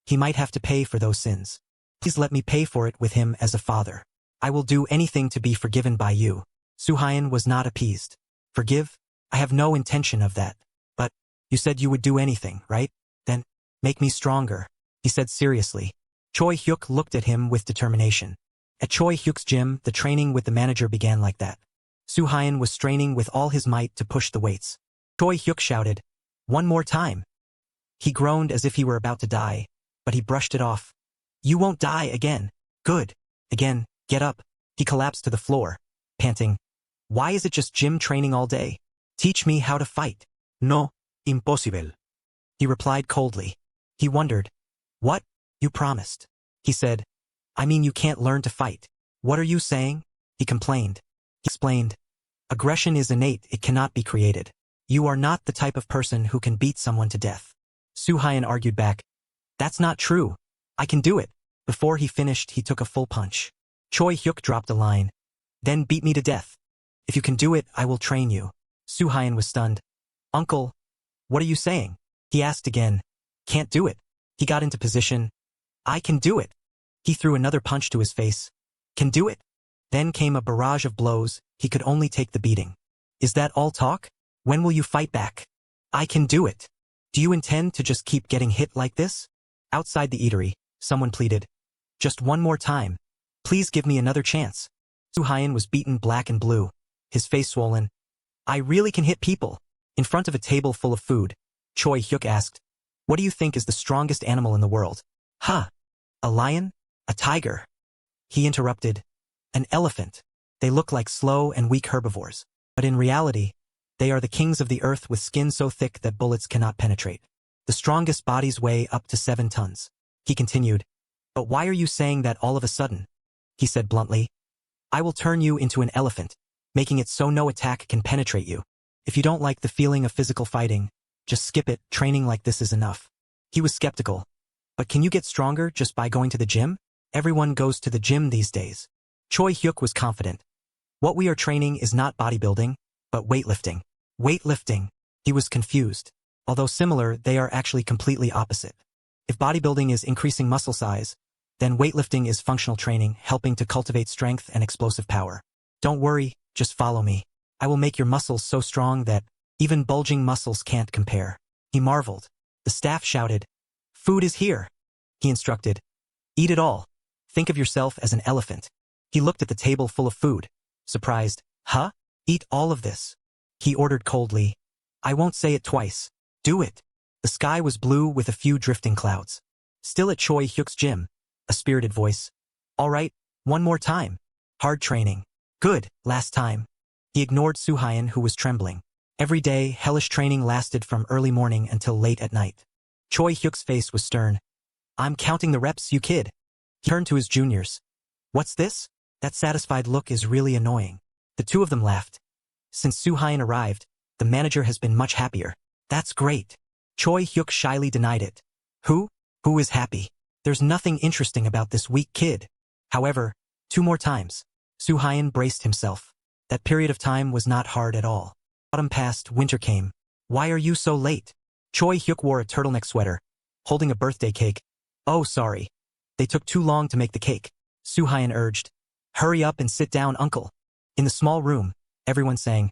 He might have to pay for those sins. Please let me pay for it with him as a father. I will do anything to be forgiven by you. Soo-hyun was not appeased. Forgive? I have no intention of that. But, you said you would do anything, right? Then, make me stronger, he said seriously. Choi Hyuk looked at him with determination. At Choi Hyuk's gym, the training with the manager began like that. Su Hyun was straining with all his might to push the weights. Choi Hyuk shouted, "One more time." He groaned as if he were about to die, but he brushed it off. "You won't die again. Good. Again, get up." He collapsed to the floor, panting. "Why is it just gym training all day? Teach me how to fight." No, impossible. He replied coldly. He wondered. "What? You promised." He said, "I mean you can't learn to fight." "What are you saying?" He complained. He explained. "Aggression is innate, it cannot be created. You are not the type of person who can beat someone to death." Su Hyun argued back. "That's not true. I can do it." Before he finished, he took a full punch. Choi Hyuk dropped a line. "Then beat me to death. If you can do it, I will train you." Su Hyun was stunned. "Uncle, what are you saying?" He asked again. "Can't do it." He got into position. "I can do it." He threw another punch to his face. "Can do it." Then came a barrage of blows. He could only take the beating. "Is that all talk? When will you fight back?" "I can do it." "Do you intend to just keep getting hit like this?" Outside the eatery, someone pleaded. "Just one more time. Please give me another chance." Su Hyun was beaten black and blue, his face swollen. "I really can hit people." In front of a table full of food, Choi Hyuk asked, "What do you think is the strongest animal in the world?" "Huh? A lion? A tiger?" He interrupted. "An elephant. They look like slow and weak herbivores. But in reality, they are the kings of the earth with skin so thick that bullets cannot penetrate. The strongest bodies weigh up to 7 tons. He continued. "But why are you saying that all of a sudden?" He said bluntly. "I will turn you into an elephant, making it so no attack can penetrate you. If you don't like the feeling of physical fighting, just skip it. Training like this is enough." He was skeptical. "But can you get stronger just by going to the gym? Everyone goes to the gym these days." Choi Hyuk was confident. "What we are training is not bodybuilding, but weightlifting." Weightlifting. He was confused. Although similar, they are actually completely opposite. If bodybuilding is increasing muscle size, then weightlifting is functional training, helping to cultivate strength and explosive power. "Don't worry, just follow me. I will make your muscles so strong that even bulging muscles can't compare." He marveled. The staff shouted, "Food is here." He instructed, "Eat it all. Think of yourself as an elephant." He looked at the table full of food, surprised. "Huh? Eat all of this?" He ordered coldly. "I won't say it twice. Do it." The sky was blue with a few drifting clouds. Still at Choi Hyuk's gym, a spirited voice. "All right, one more time. Hard training. Good, last time." He ignored Su Hyun, who was trembling. Every day, hellish training lasted from early morning until late at night. Choi Hyuk's face was stern. "I'm counting the reps, you kid." He turned to his juniors. "What's this?" That satisfied look is really annoying. The two of them laughed. Since Su Hyun arrived, the manager has been much happier. "That's great." Choi Hyuk shyly denied it. Who is happy? There's nothing interesting about this weak kid." However, 2 more times. Su Hyun braced himself. That period of time was not hard at all. Autumn passed, winter came. "Why are you so late?" Choi Hyuk wore a turtleneck sweater, holding a birthday cake. "Oh, sorry. They took too long to make the cake." Su Hyun urged. "Hurry up and sit down, uncle." In the small room, everyone sang,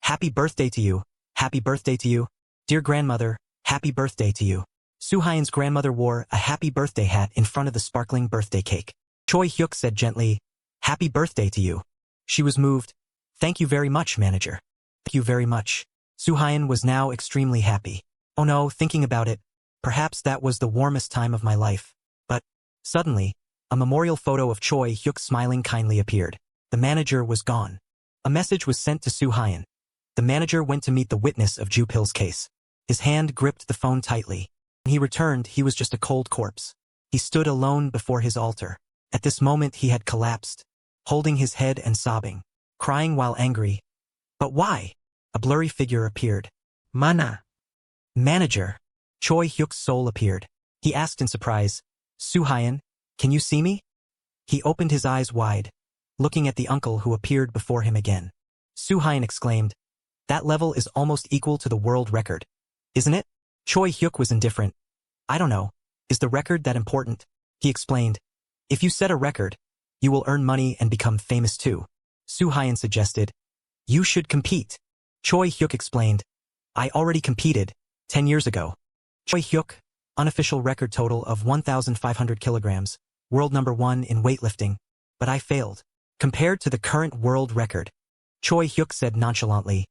"Happy birthday to you, happy birthday to you. Dear grandmother, happy birthday to you." Su Hyun's grandmother wore a happy birthday hat in front of the sparkling birthday cake. Choi Hyuk said gently, "Happy birthday to you." She was moved. "Thank you very much, manager." "Thank you very much." Su Hyun was now extremely happy. "Oh no, thinking about it, perhaps that was the warmest time of my life." But, suddenly, a memorial photo of Choi Hyuk smiling kindly appeared. The manager was gone. A message was sent to Su Hyun. The manager went to meet the witness of Ju Pil's case. His hand gripped the phone tightly. When he returned, he was just a cold corpse. He stood alone before his altar. At this moment he had collapsed, holding his head and sobbing, crying while angry. "But why?" A blurry figure appeared. "Mana." "Manager." Choi Hyuk's soul appeared. He asked in surprise, "Su Hyun, can you see me?" He opened his eyes wide, looking at the uncle who appeared before him again. Su Hyun exclaimed, "That level is almost equal to the world record, isn't it?" Choi Hyuk was indifferent. "I don't know. Is the record that important?" He explained, "If you set a record, you will earn money and become famous too." Su Hyun suggested, "You should compete." Choi Hyuk explained, "I already competed 10 years ago." Choi Hyuk, unofficial record total of 1,500 kilograms, world number 1 in weightlifting, but I failed. Compared to the current world record, Choi Hyuk said nonchalantly.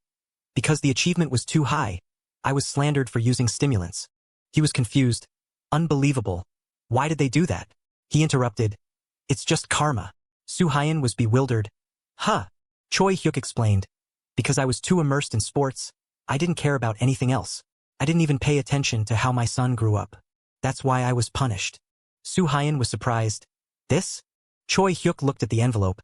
Because the achievement was too high. I was slandered for using stimulants. He was confused. Unbelievable. Why did they do that? He interrupted. It's just karma. Soo-hyun was bewildered. Huh. Choi Hyuk explained. Because I was too immersed in sports, I didn't care about anything else. I didn't even pay attention to how my son grew up. That's why I was punished. Soo-hyun was surprised. This? Choi Hyuk looked at the envelope.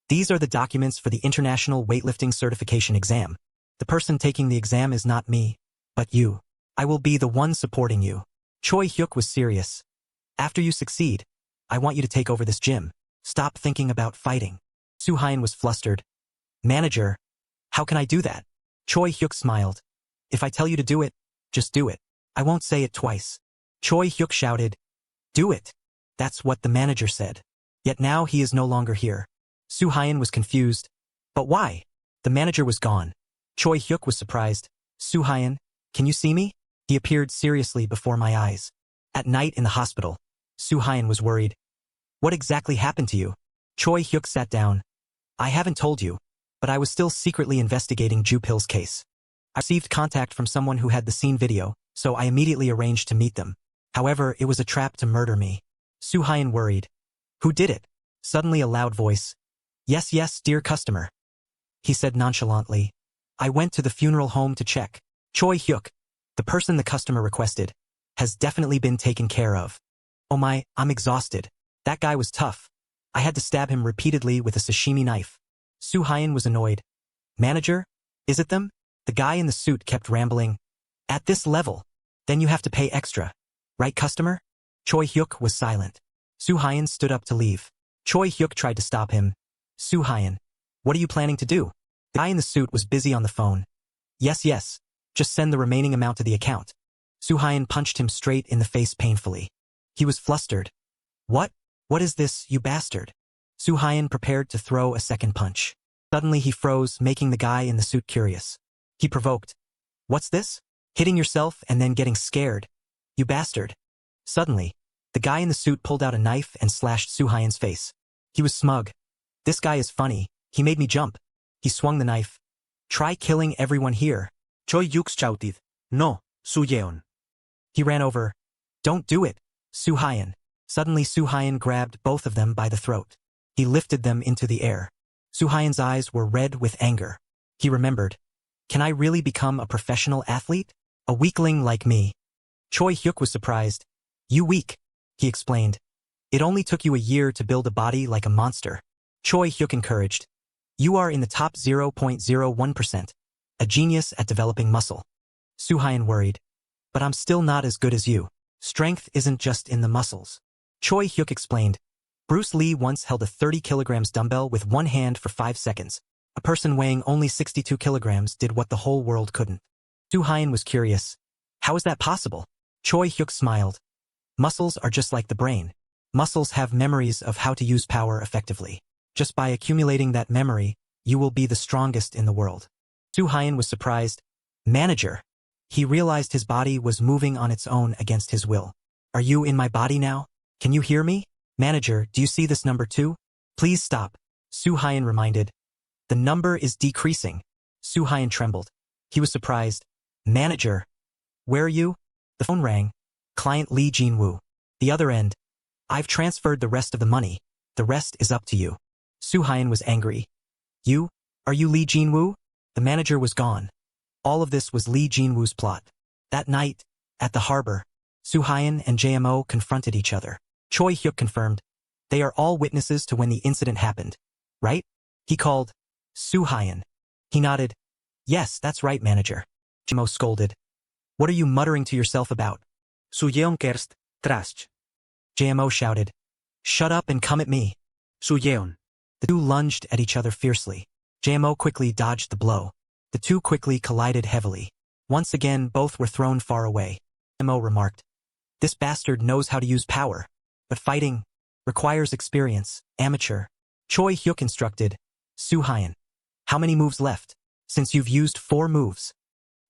These are the documents for the International Weightlifting Certification Exam. The person taking the exam is not me, but you. I will be the one supporting you. Choi Hyuk was serious. After you succeed, I want you to take over this gym. Stop thinking about fighting. Soo-hyun was flustered. Manager, how can I do that? Choi Hyuk smiled. If I tell you to do it, just do it. I won't say it twice. Choi Hyuk shouted. Do it. That's what the manager said. Yet now he is no longer here. Soo-hyun was confused. But why? The manager was gone. Choi Hyuk was surprised. Soo-hyun, can you see me? He appeared seriously before my eyes. At night in the hospital, Soo-hyun was worried. What exactly happened to you? Choi Hyuk sat down. I haven't told you, but I was still secretly investigating Ju Pil's case. I received contact from someone who had the scene video, so I immediately arranged to meet them. However, it was a trap to murder me. Soo-hyun worried. Who did it? Suddenly a loud voice. Yes, dear customer. He said nonchalantly. I went to the funeral home to check. Choi Hyuk, the person the customer requested, has definitely been taken care of. Oh my, I'm exhausted. That guy was tough. I had to stab him repeatedly with a sashimi knife. Soo-hyun was annoyed. Manager? Is it them? The guy in the suit kept rambling. At this level, then you have to pay extra. Right, customer? Choi Hyuk was silent. Soo-hyun stood up to leave. Choi Hyuk tried to stop him. Soo-hyun, what are you planning to do? The guy in the suit was busy on the phone. Yes. Just send the remaining amount to the account. Soo-hyun punched him straight in the face painfully. He was flustered. What? What is this, you bastard? Soo-hyun prepared to throw a second punch. Suddenly he froze, making the guy in the suit curious. He provoked. What's this? Hitting yourself and then getting scared. You bastard. Suddenly, the guy in the suit pulled out a knife and slashed Soo-hyun's face. He was smug. This guy is funny. He made me jump. He swung the knife. Try killing everyone here. Choi Hyuk shouted. No, Soo-yeon. He ran over. Don't do it, Soo-hyun. Suddenly Soo-hyun grabbed both of them by the throat. He lifted them into the air. Soo-hyun's eyes were red with anger. He remembered. Can I really become a professional athlete? A weakling like me? Choi Hyuk was surprised. You weak, he explained. It only took you a year to build a body like a monster. Choi Hyuk encouraged. You are in the top 0.01%. A genius at developing muscle. Soo-hyun worried. But I'm still not as good as you. Strength isn't just in the muscles. Choi Hyuk explained. Bruce Lee once held a 30 kilograms dumbbell with one hand for 5 seconds. A person weighing only 62 kilograms did what the whole world couldn't. Soo-hyun was curious. How is that possible? Choi Hyuk smiled. Muscles are just like the brain. Muscles have memories of how to use power effectively. Just by accumulating that memory, you will be the strongest in the world. Soo-hyun was surprised. Manager. He realized his body was moving on its own against his will. Are you in my body now? Can you hear me? Manager, do you see this number too? Please stop. Soo-hyun reminded. The number is decreasing. Soo-hyun trembled. He was surprised. Manager. Where are you? The phone rang. Client Lee Jin-woo. The other end. I've transferred the rest of the money. The rest is up to you. Soo-hyun was angry. You? Are you Lee Jin-woo? The manager was gone. All of this was Lee Jin-woo's plot. That night, at the harbor, Soo-hyun and JMO confronted each other. Choi Hyuk confirmed. They are all witnesses to when the incident happened. Right? He called. Soo-hyun. He nodded. Yes, that's right, manager. JMO scolded. What are you muttering to yourself about? Soo-yeon kerst, trash. JMO shouted. Shut up and come at me. Soo-yeon. The two lunged at each other fiercely. JMO quickly dodged the blow. The two quickly collided heavily. Once again, both were thrown far away. JMO remarked. This bastard knows how to use power. But fighting requires experience, amateur. Choi Hyuk instructed. Soo-hyun. How many moves left? Since you've used 4 moves.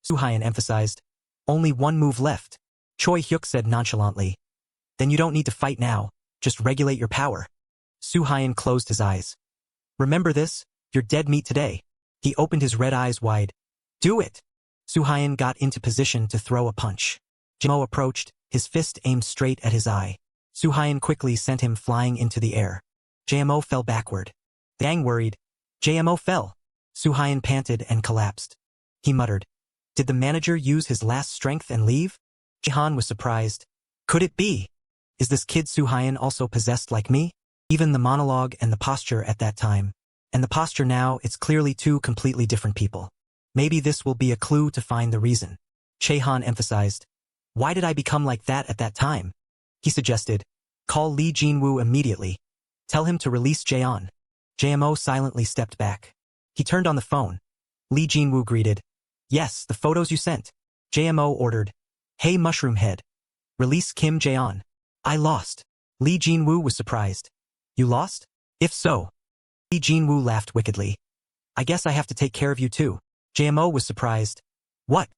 Soo-hyun emphasized. Only 1 move left. Choi Hyuk said nonchalantly. Then you don't need to fight now. Just regulate your power. Soo-hyun closed his eyes. Remember this, you're dead meat today. He opened his red eyes wide. Do it! Suhayan got into position to throw a punch. JMO approached, his fist aimed straight at his eye. Suhayan quickly sent him flying into the air. JMO fell backward. The gang worried. JMO fell. Suhayan panted and collapsed. He muttered. Did the manager use his last strength and leave? Jihan was surprised. Could it be? Is this kid Suhayan also possessed like me? Even the monologue and the posture at that time. And the posture now, it's clearly two completely different people. Maybe this will be a clue to find the reason. Chehan emphasized. Why did I become like that at that time? He suggested. Call Lee Jinwoo immediately. Tell him to release Jaeon. JMO silently stepped back. He turned on the phone. Lee Jinwoo greeted. Yes, the photos you sent. JMO ordered. Hey Mushroom Head. Release Kim Jaeon. I lost. Lee Jinwoo was surprised. You lost? If so. Lee Jinwoo laughed wickedly. I guess I have to take care of you too. JMO was surprised. What?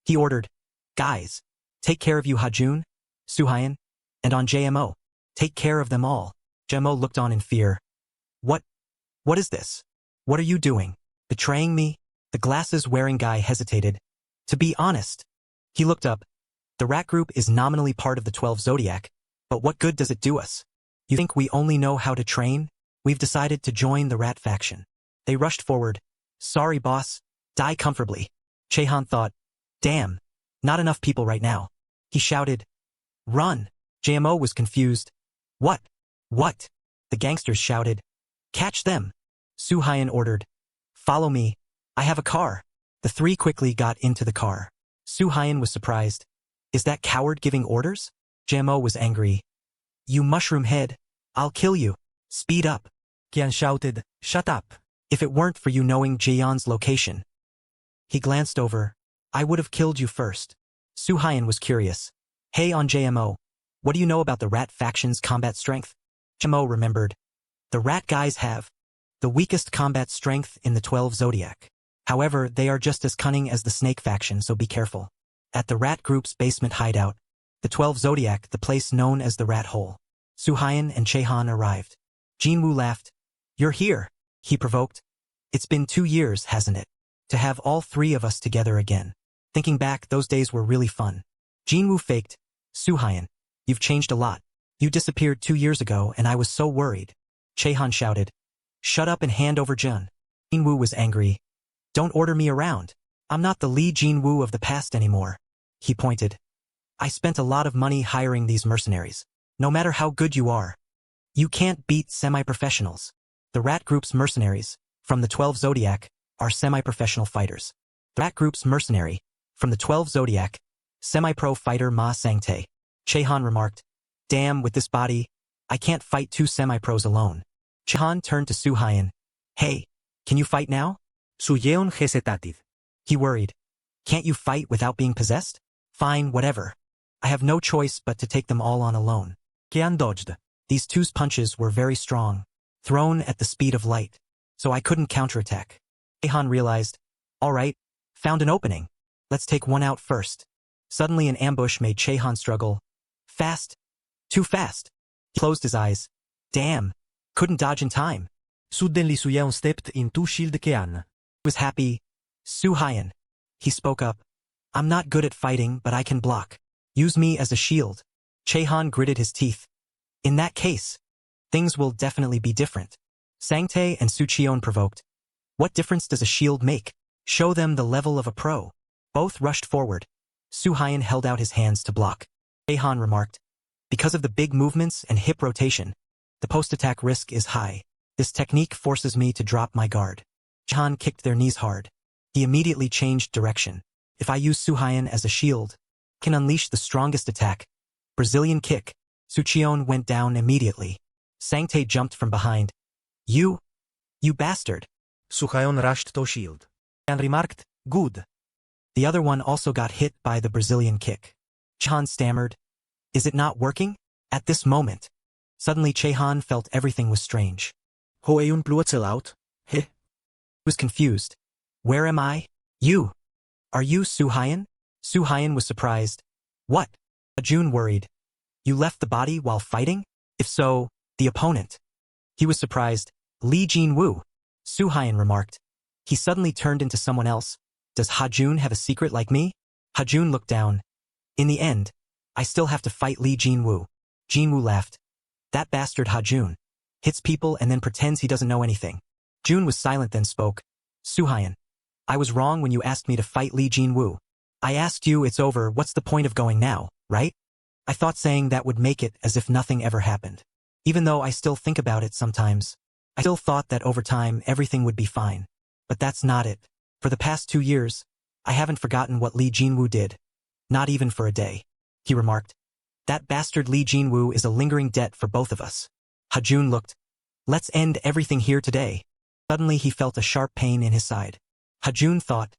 He ordered. Guys, take care of you Hajun, Suhayan, and on JMO. Take care of them all. JMO looked on in fear. What is this? What are you doing? Betraying me? The glasses-wearing guy hesitated. To be honest. He looked up. The rat group is nominally part of the 12 Zodiac, but what good does it do us? You think we only know how to train? We've decided to join the rat faction. They rushed forward. Sorry boss. Die comfortably. Chehan thought. Damn. Not enough people right now. He shouted. Run. JMO was confused. What? What? The gangsters shouted. Catch them. Suhayan ordered. Follow me. I have a car. The three quickly got into the car. Suhayan was surprised. Is that coward giving orders? JMO was angry. You mushroom head. I'll kill you. Speed up. Kian shouted. Shut up. If it weren't for you knowing Jaeon's location. He glanced over. I would have killed you first. Suhayan was curious. Hey on JMO. What do you know about the rat faction's combat strength? JMO remembered. The rat guys have the weakest combat strength in the 12 Zodiac. However, they are just as cunning as the snake faction, so be careful. At the rat group's basement hideout, the 12 Zodiac, the place known as the rat hole, Suhayan and Chehan arrived. Jinwoo laughed. You're here, he provoked. It's been 2 years, hasn't it? To have all three of us together again. Thinking back, those days were really fun. Jinwoo faked. Suhayan, you've changed a lot. You disappeared 2 years ago and I was so worried. Chehan shouted. Shut up and hand over Jun. Jinwoo was angry. Don't order me around. I'm not the Lee Jinwoo of the past anymore. He pointed. I spent a lot of money hiring these mercenaries. No matter how good you are, you can't beat semi-professionals. The rat group's mercenaries, from the 12 Zodiac, are semi-professional fighters. The rat group's mercenary, from the 12 Zodiac, semi-pro fighter Ma Sangtae. Chehan remarked. Damn, with this body, I can't fight 2 semi-pros alone. Chehan turned to Suhayan. Hey, can you fight now? Suyeon hesitated. He worried. Can't you fight without being possessed? Fine, whatever. I have no choice but to take them all on alone. Kian dodged. These 2's punches were very strong, thrown at the speed of light, so I couldn't counterattack. Chehan realized. All right, found an opening. Let's take one out first. Suddenly an ambush made Chehan struggle. Fast. Too fast. He closed his eyes. Damn. Couldn't dodge in time. Suddenly Suyeon stepped in to shield Kian. Was happy. Suhayan. He spoke up. I'm not good at fighting, but I can block. Use me as a shield. Chehan gritted his teeth. In that case, things will definitely be different. Sangtae and Sucheon provoked. What difference does a shield make? Show them the level of a pro. Both rushed forward. Suhayan held out his hands to block. Chehan remarked. Because of the big movements and hip rotation, the post-attack risk is high. This technique forces me to drop my guard. Chehan kicked their knees hard. He immediately changed direction. If I use Suhayan as a shield, I can unleash the strongest attack. Brazilian kick. Sucheon went down immediately. Sangtae jumped from behind. You bastard. Suhayan rushed to shield. And remarked, good. The other one also got hit by the Brazilian kick. Chehan stammered. Is it not working? At this moment. Suddenly Chehan felt everything was strange. Hoeun pluotsel out. He was confused. Where am I? You. Are you Suhayan? Suhayan was surprised. What? Ajun worried. You left the body while fighting? If so, the opponent. He was surprised. Lee Jinwoo. Suhayan remarked. He suddenly turned into someone else. Does Hajun have a secret like me? Hajun looked down. In the end, I still have to fight Lee Jinwoo. Jinwoo laughed. That bastard Hajun. Hits people and then pretends he doesn't know anything. Jun was silent then spoke. Suhyun. I was wrong when you asked me to fight Lee Jinwoo. I asked you it's over, what's the point of going now, right? I thought saying that would make it as if nothing ever happened. Even though I still think about it sometimes, I still thought that over time everything would be fine. But that's not it. For the past 2 years, I haven't forgotten what Lee Jinwoo did. Not even for a day. He remarked. That bastard Lee Jinwoo is a lingering debt for both of us. Hajun looked. Let's end everything here today. Suddenly he felt a sharp pain in his side. Hajun thought.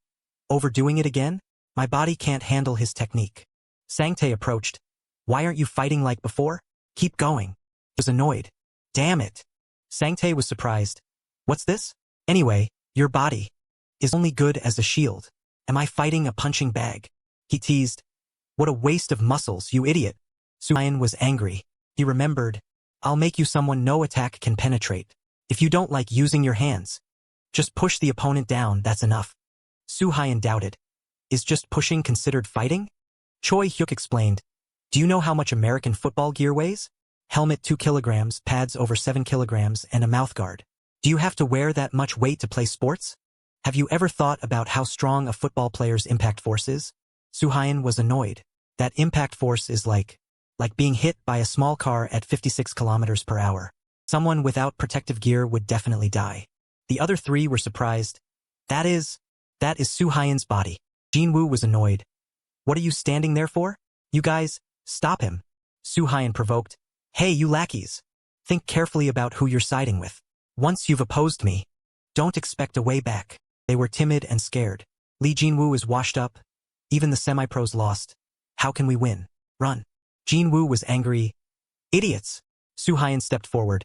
Overdoing it again? My body can't handle his technique. Sangtae approached. Why aren't you fighting like before? Keep going. He was annoyed. Damn it. Sangtae was surprised. What's this? Anyway, your body is only good as a shield. Am I fighting a punching bag? He teased. What a waste of muscles, you idiot. Suhyun was angry. He remembered. I'll make you someone no attack can penetrate. If you don't like using your hands, just push the opponent down, that's enough. Suhyun doubted. Is just pushing considered fighting? Choi Hyuk explained. Do you know how much American football gear weighs? Helmet 2 kilograms, pads over 7 kilograms, and a mouthguard. Do you have to wear that much weight to play sports? Have you ever thought about how strong a football player's impact force is? Suhyun was annoyed. That impact force is like being hit by a small car at 56 kilometers per hour. Someone without protective gear would definitely die. The other 3 were surprised. That is Suhyun's body. Jinwoo was annoyed. What are you standing there for? You guys, stop him. Suhyun provoked. Hey, you lackeys. Think carefully about who you're siding with. Once you've opposed me, don't expect a way back. They were timid and scared. Lee Jinwoo is washed up. Even the semi-pros lost. How can we win? Run. Jinwoo was angry. Idiots. Suhyun stepped forward.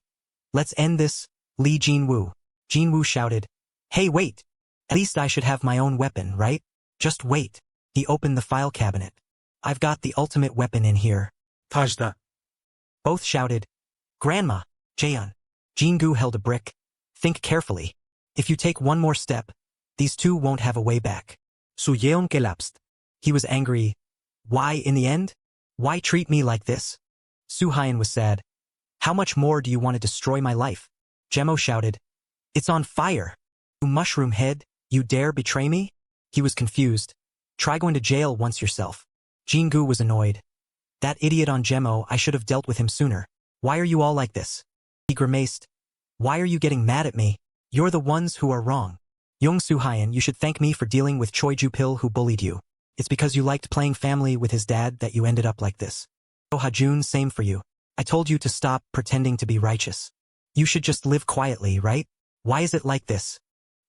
Let's end this, Lee Jinwoo. Jinwoo shouted. Hey, wait. At least I should have my own weapon, right? Just wait. He opened the file cabinet. I've got the ultimate weapon in here. Tajda. Both shouted. Grandma, Jaeon. Jingu held a brick. Think carefully. If you take one more step, these 2 won't have a way back. Suyeon collapsed. He was angry. Why, in the end? Why treat me like this? Suhyun was sad. How much more do you want to destroy my life? Jemo shouted. It's on fire. You mushroom head, you dare betray me? He was confused. Try going to jail once yourself. Jingu was annoyed. That idiot on Jemo, I should have dealt with him sooner. Why are you all like this? He grimaced. Why are you getting mad at me? You're the ones who are wrong. Young Suhyun, you should thank me for dealing with Choi Ju-pil who bullied you. It's because you liked playing family with his dad that you ended up like this. Oh Hajun, same for you. I told you to stop pretending to be righteous. You should just live quietly, right? Why is it like this?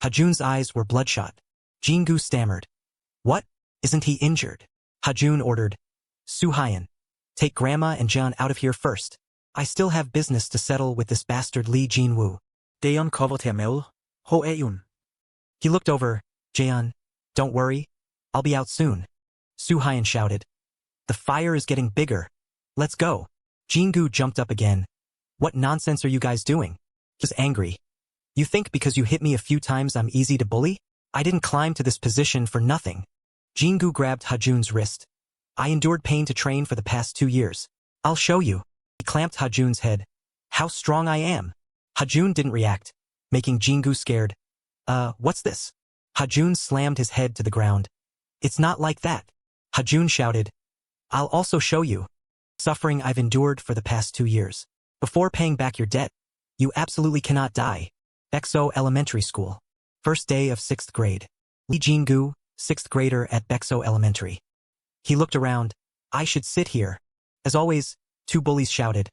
Hajun's eyes were bloodshot. Jingu stammered. What? Isn't he injured? Hajun ordered. Suhyun, take Grandma and John out of here first. I still have business to settle with this bastard Lee Jinwoo. Daeon covered her mouth. Ho Eun. He looked over. Jaeon, don't worry. I'll be out soon. Suhyun shouted. The fire is getting bigger. Let's go. Jingu jumped up again. What nonsense are you guys doing? He was angry. You think because you hit me a few times I'm easy to bully? I didn't climb to this position for nothing. Jingu grabbed Hajun's wrist. I endured pain to train for the past 2 years. I'll show you. He clamped Hajun's head. How strong I am. Hajun didn't react, making Jingu scared. What's this? Hajun slammed his head to the ground. It's not like that. Hajun shouted. I'll also show you. Suffering I've endured for the past 2 years. Before paying back your debt, you absolutely cannot die. Bexo Elementary School. First day of 6th grade. Lee Jingu, 6th grader at Bexo Elementary. He looked around. I should sit here. As always, 2 bullies shouted.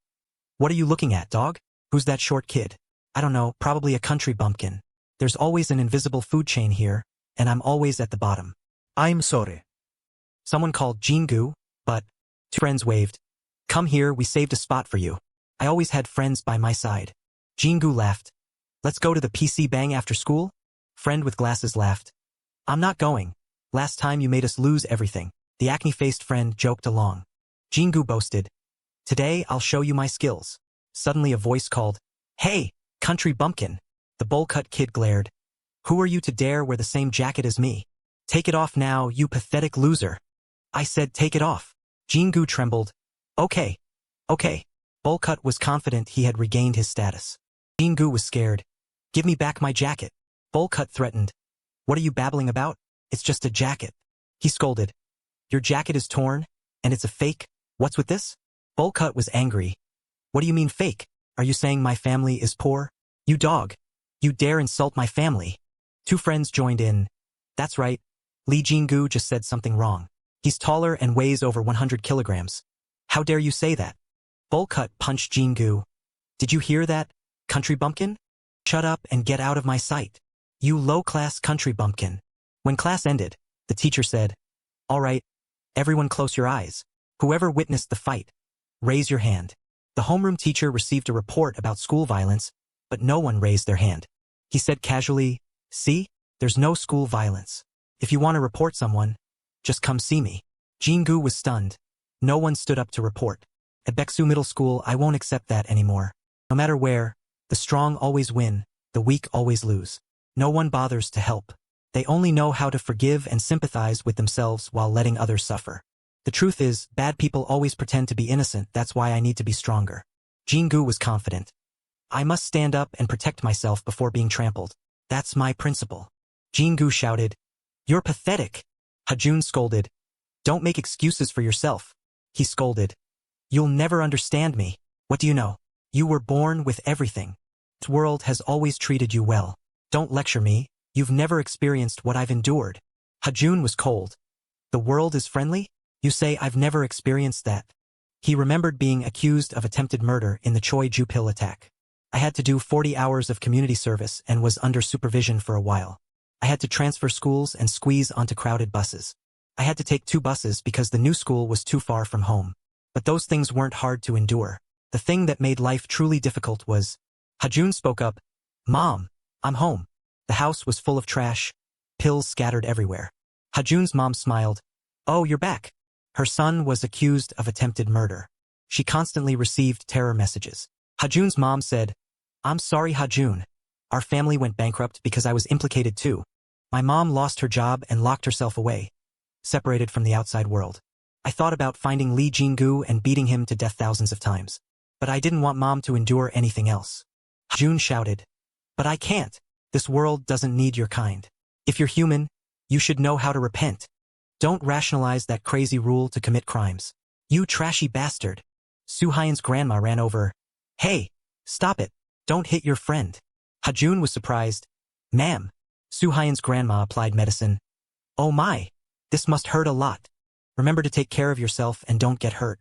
What are you looking at, dog? Who's that short kid? I don't know, probably a country bumpkin. There's always an invisible food chain here, and I'm always at the bottom. I'm sorry. Someone called Jingu, but 2 friends waved. Come here, we saved a spot for you. I always had friends by my side. Jingu laughed. Let's go to the PC Bang after school? Friend with glasses laughed. I'm not going. Last time you made us lose everything. The acne-faced friend joked along. Jingu boasted. Today I'll show you my skills. Suddenly a voice called, Hey, country bumpkin. The bowl-cut kid glared. Who are you to dare wear the same jacket as me? Take it off now, you pathetic loser. I said take it off. Jingu trembled. Okay. Okay. Bolcut was confident he had regained his status. Jingu was scared. Give me back my jacket. Bolcut threatened. What are you babbling about? It's just a jacket. He scolded. Your jacket is torn, and it's a fake. What's with this? Bolcut was angry. What do you mean fake? Are you saying my family is poor? You dog. You dare insult my family. Two friends joined in. That's right. Li Jingu just said something wrong. He's taller and weighs over 100 kilograms. How dare you say that? Bolcut punched Jingu. Did you hear that, country bumpkin? Shut up and get out of my sight. You low-class country bumpkin. When class ended, the teacher said, all right, everyone close your eyes. Whoever witnessed the fight, raise your hand. The homeroom teacher received a report about school violence, but no one raised their hand. He said casually, see, there's no school violence. If you want to report someone, just come see me. Jingu was stunned. No one stood up to report. At Beksu Middle School, I won't accept that anymore. No matter where, the strong always win, the weak always lose. No one bothers to help. They only know how to forgive and sympathize with themselves while letting others suffer. The truth is, bad people always pretend to be innocent, that's why I need to be stronger. Jingu was confident. I must stand up and protect myself before being trampled. That's my principle. Jingu shouted. You're pathetic. Hajun scolded. Don't make excuses for yourself. He scolded. You'll never understand me. What do you know? You were born with everything. This world has always treated you well. Don't lecture me. You've never experienced what I've endured. Hajun was cold. The world is friendly? You say I've never experienced that. He remembered being accused of attempted murder in the Choi Ju-pil attack. I had to do 40 hours of community service and was under supervision for a while. I had to transfer schools and squeeze onto crowded buses. I had to take 2 buses because the new school was too far from home. But those things weren't hard to endure. The thing that made life truly difficult was... Hajun spoke up. Mom, I'm home. The house was full of trash, pills scattered everywhere. Hajun's mom smiled. Oh, you're back. Her son was accused of attempted murder. She constantly received terror messages. Hajun's mom said, I'm sorry, Hajun. Our family went bankrupt because I was implicated too. My mom lost her job and locked herself away, separated from the outside world. I thought about finding Li Jingu and beating him to death thousands of times. But I didn't want Mom to endure anything else. Hajun shouted. But I can't. This world doesn't need your kind. If you're human, you should know how to repent. Don't rationalize that crazy rule to commit crimes. You trashy bastard. Suhyan's grandma ran over. Hey, stop it. Don't hit your friend. Hajun was surprised. Ma'am. Suhyan's grandma applied medicine. Oh my. This must hurt a lot. Remember to take care of yourself and don't get hurt.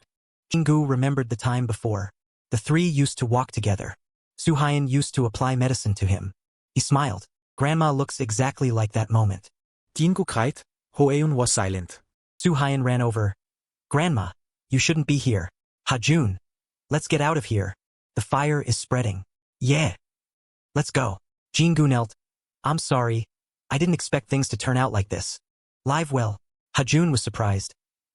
Jingu remembered the time before. The 3 used to walk together. Suhyan used to apply medicine to him. He smiled. Grandma looks exactly like that moment. Jingu cried. Hoeun was silent. Suhyan ran over. Grandma, you shouldn't be here. Hajun, let's get out of here. The fire is spreading. Yeah. Let's go. Jingu knelt. I'm sorry. I didn't expect things to turn out like this. Live well. Hajun was surprised.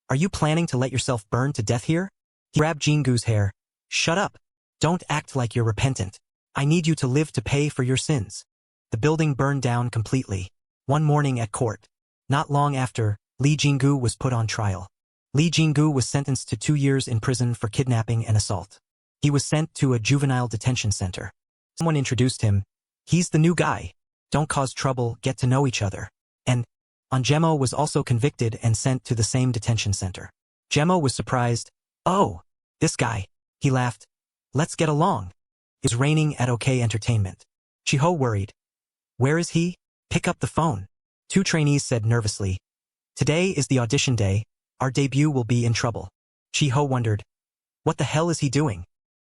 Are you planning to let yourself burn to death here? He grabbed Jingu's hair. Shut up. Don't act like you're repentant. I need you to live to pay for your sins. The building burned down completely. One morning at court. Not long after, Li Jingu was put on trial. Li Jingu was sentenced to 2 years in prison for kidnapping and assault. He was sent to a juvenile detention center. Someone introduced him. He's the new guy. Don't cause trouble, get to know each other. And Onjemo was also convicted and sent to the same detention center. Jemo was surprised. Oh, this guy. He laughed. Let's get along. It's raining at OK Entertainment. Chiho worried. Where is he? Pick up the phone. 2 trainees said nervously. Today is the audition day. Our debut will be in trouble. Chiho wondered. What the hell is he doing?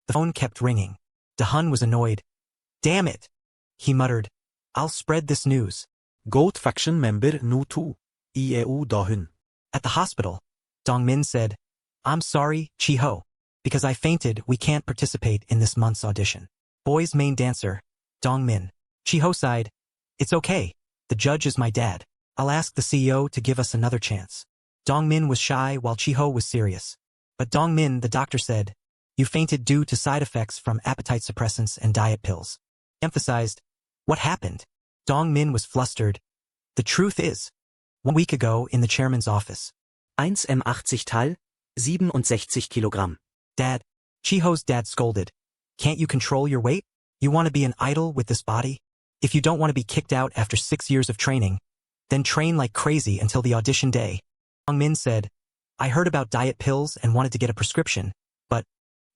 The phone kept ringing. Dahan was annoyed. Damn it. He muttered. I'll spread this news. Goat faction member nu tu. Ieu Dahun. At the hospital, Dongmin said, I'm sorry, Chiho. Because I fainted, we can't participate in this month's audition. Boys' main dancer, Dongmin. Chiho sighed. It's okay. The judge is my dad. I'll ask the CEO to give us another chance. Dongmin was shy while Chiho was serious. But Dongmin, the doctor said, you fainted due to side effects from appetite suppressants and diet pills. He emphasized, what happened? Dong Min was flustered. The truth is, 1 week ago in the chairman's office. 1,80 Tall, 67 Kilogramm. Dad, Chiho's dad scolded. Can't you control your weight? You want to be an idol with this body? If you don't want to be kicked out after 6 years of training, then train like crazy until the audition day. Dong Min said, I heard about diet pills and wanted to get a prescription, but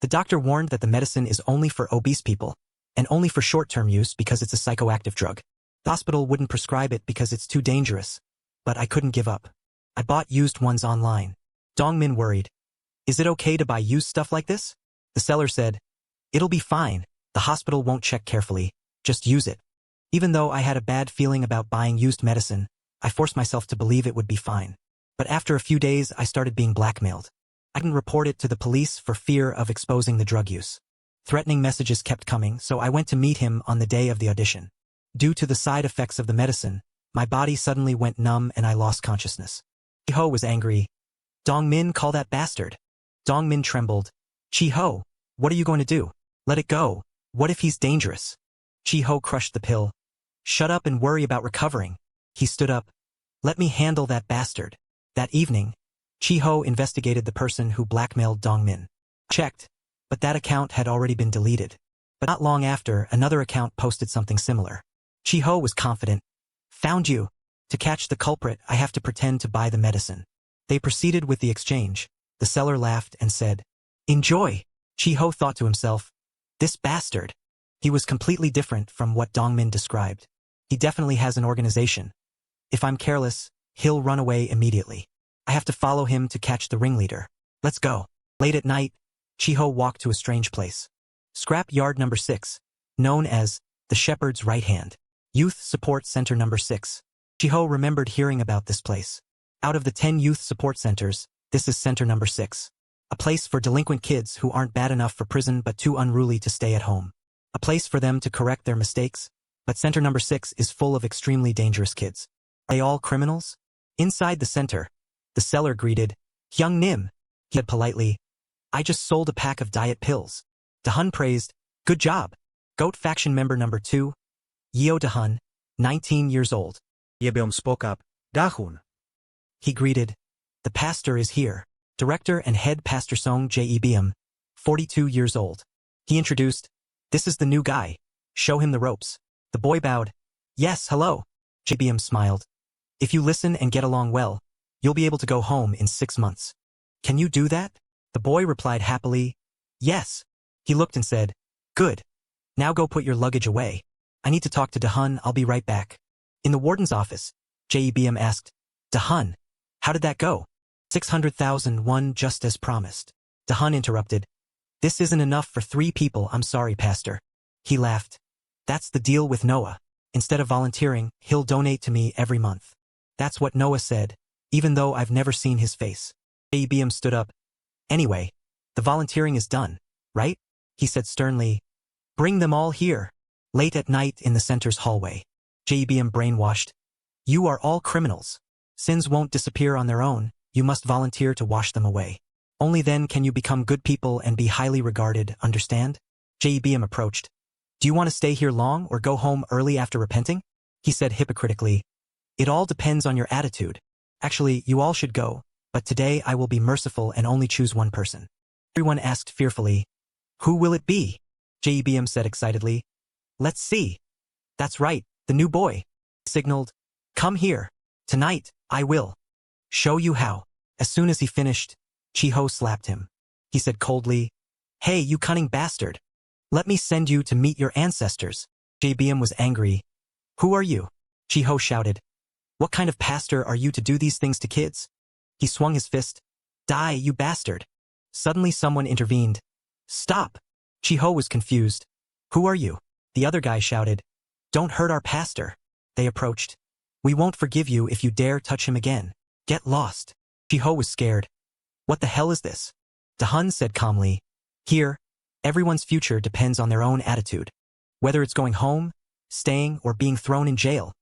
the doctor warned that the medicine is only for obese people, and only for short-term use because it's a psychoactive drug. The hospital wouldn't prescribe it because it's too dangerous, but I couldn't give up. I bought used ones online. Dong Min worried. Is it okay to buy used stuff like this? The seller said, it'll be fine. The hospital won't check carefully. Just use it. Even though I had a bad feeling about buying used medicine, I forced myself to believe it would be fine. But after a few days, I started being blackmailed. I didn't report it to the police for fear of exposing the drug use. Threatening messages kept coming, so I went to meet him on the day of the audition. Due to the side effects of the medicine, my body suddenly went numb and I lost consciousness. Chi-ho was angry. Dong Min, call that bastard. Dong Min trembled. Chi-ho, what are you going to do? Let it go. What if he's dangerous? Chi-ho crushed the pill. Shut up and worry about recovering. He stood up. Let me handle that bastard. That evening, Chi-ho investigated the person who blackmailed Dong Min. Checked, but that account had already been deleted. But not long after, another account posted something similar. Chi-ho was confident. Found you. To catch the culprit, I have to pretend to buy the medicine. They proceeded with the exchange. The seller laughed and said, Enjoy. Chi-ho thought to himself, this bastard. He was completely different from what Dong Min described. He definitely has an organization. If I'm careless, he'll run away immediately. I have to follow him to catch the ringleader. Let's go. Late at night, Chi-ho walked to a strange place. Scrap Yard number 6, known as the Shepherd's Right Hand. Youth Support Center number 6. Chi-ho remembered hearing about this place. Out of the 10 youth support centers, this is center number 6. A place for delinquent kids who aren't bad enough for prison but too unruly to stay at home. A place for them to correct their mistakes, but center number 6 is full of extremely dangerous kids. Are they all criminals? Inside the center, the seller greeted, Hyung Nim. He said politely, I just sold a pack of diet pills. Dahun praised, good job. Goat faction member number 2, Yeo Dahun, 19 years old. Yebeom spoke up, Dahun. He greeted, the pastor is here. Director and head pastor Song Jebeom, 42 years old. He introduced, this is the new guy. Show him the ropes. The boy bowed. Yes, hello. Jebeom smiled. If you listen and get along well, you'll be able to go home in 6 months. Can you do that? The boy replied happily, yes. He looked and said, good. Now go put your luggage away. I need to talk to Dahun, I'll be right back. In the warden's office, Jebeom asked, Dahun, how did that go? 600,000 won just as promised. Dahun interrupted. This isn't enough for 3 people, I'm sorry, Pastor. He laughed. That's the deal with Noah. Instead of volunteering, he'll donate to me every month. That's what Noah said, even though I've never seen his face. Jebeom stood up. Anyway, the volunteering is done, right? He said sternly. Bring them all here. Late at night in the center's hallway. Jebeom brainwashed. You are all criminals. Sins won't disappear on their own. You must volunteer to wash them away. Only then can you become good people and be highly regarded, understand? Jebeom approached. Do you want to stay here long or go home early after repenting? He said hypocritically. It all depends on your attitude. Actually, you all should go, but today I will be merciful and only choose one person. Everyone asked fearfully. Who will it be? Jebeom said excitedly. Let's see. That's right, the new boy. He signaled. Come here. Tonight, I will show you how. As soon as he finished, Chi-ho slapped him. He said coldly, Hey, you cunning bastard. Let me send you to meet your ancestors. Jebeom was angry. Who are you? Chi-ho shouted. What kind of pastor are you to do these things to kids? He swung his fist. Die, you bastard. Suddenly someone intervened. Stop. Chi-ho was confused. Who are you? The other guy shouted. Don't hurt our pastor. They approached. We won't forgive you if you dare touch him again. Get lost. Chi-ho was scared. What the hell is this? Dahun said calmly. Here, everyone's future depends on their own attitude. Whether it's going home, staying, or being thrown in jail.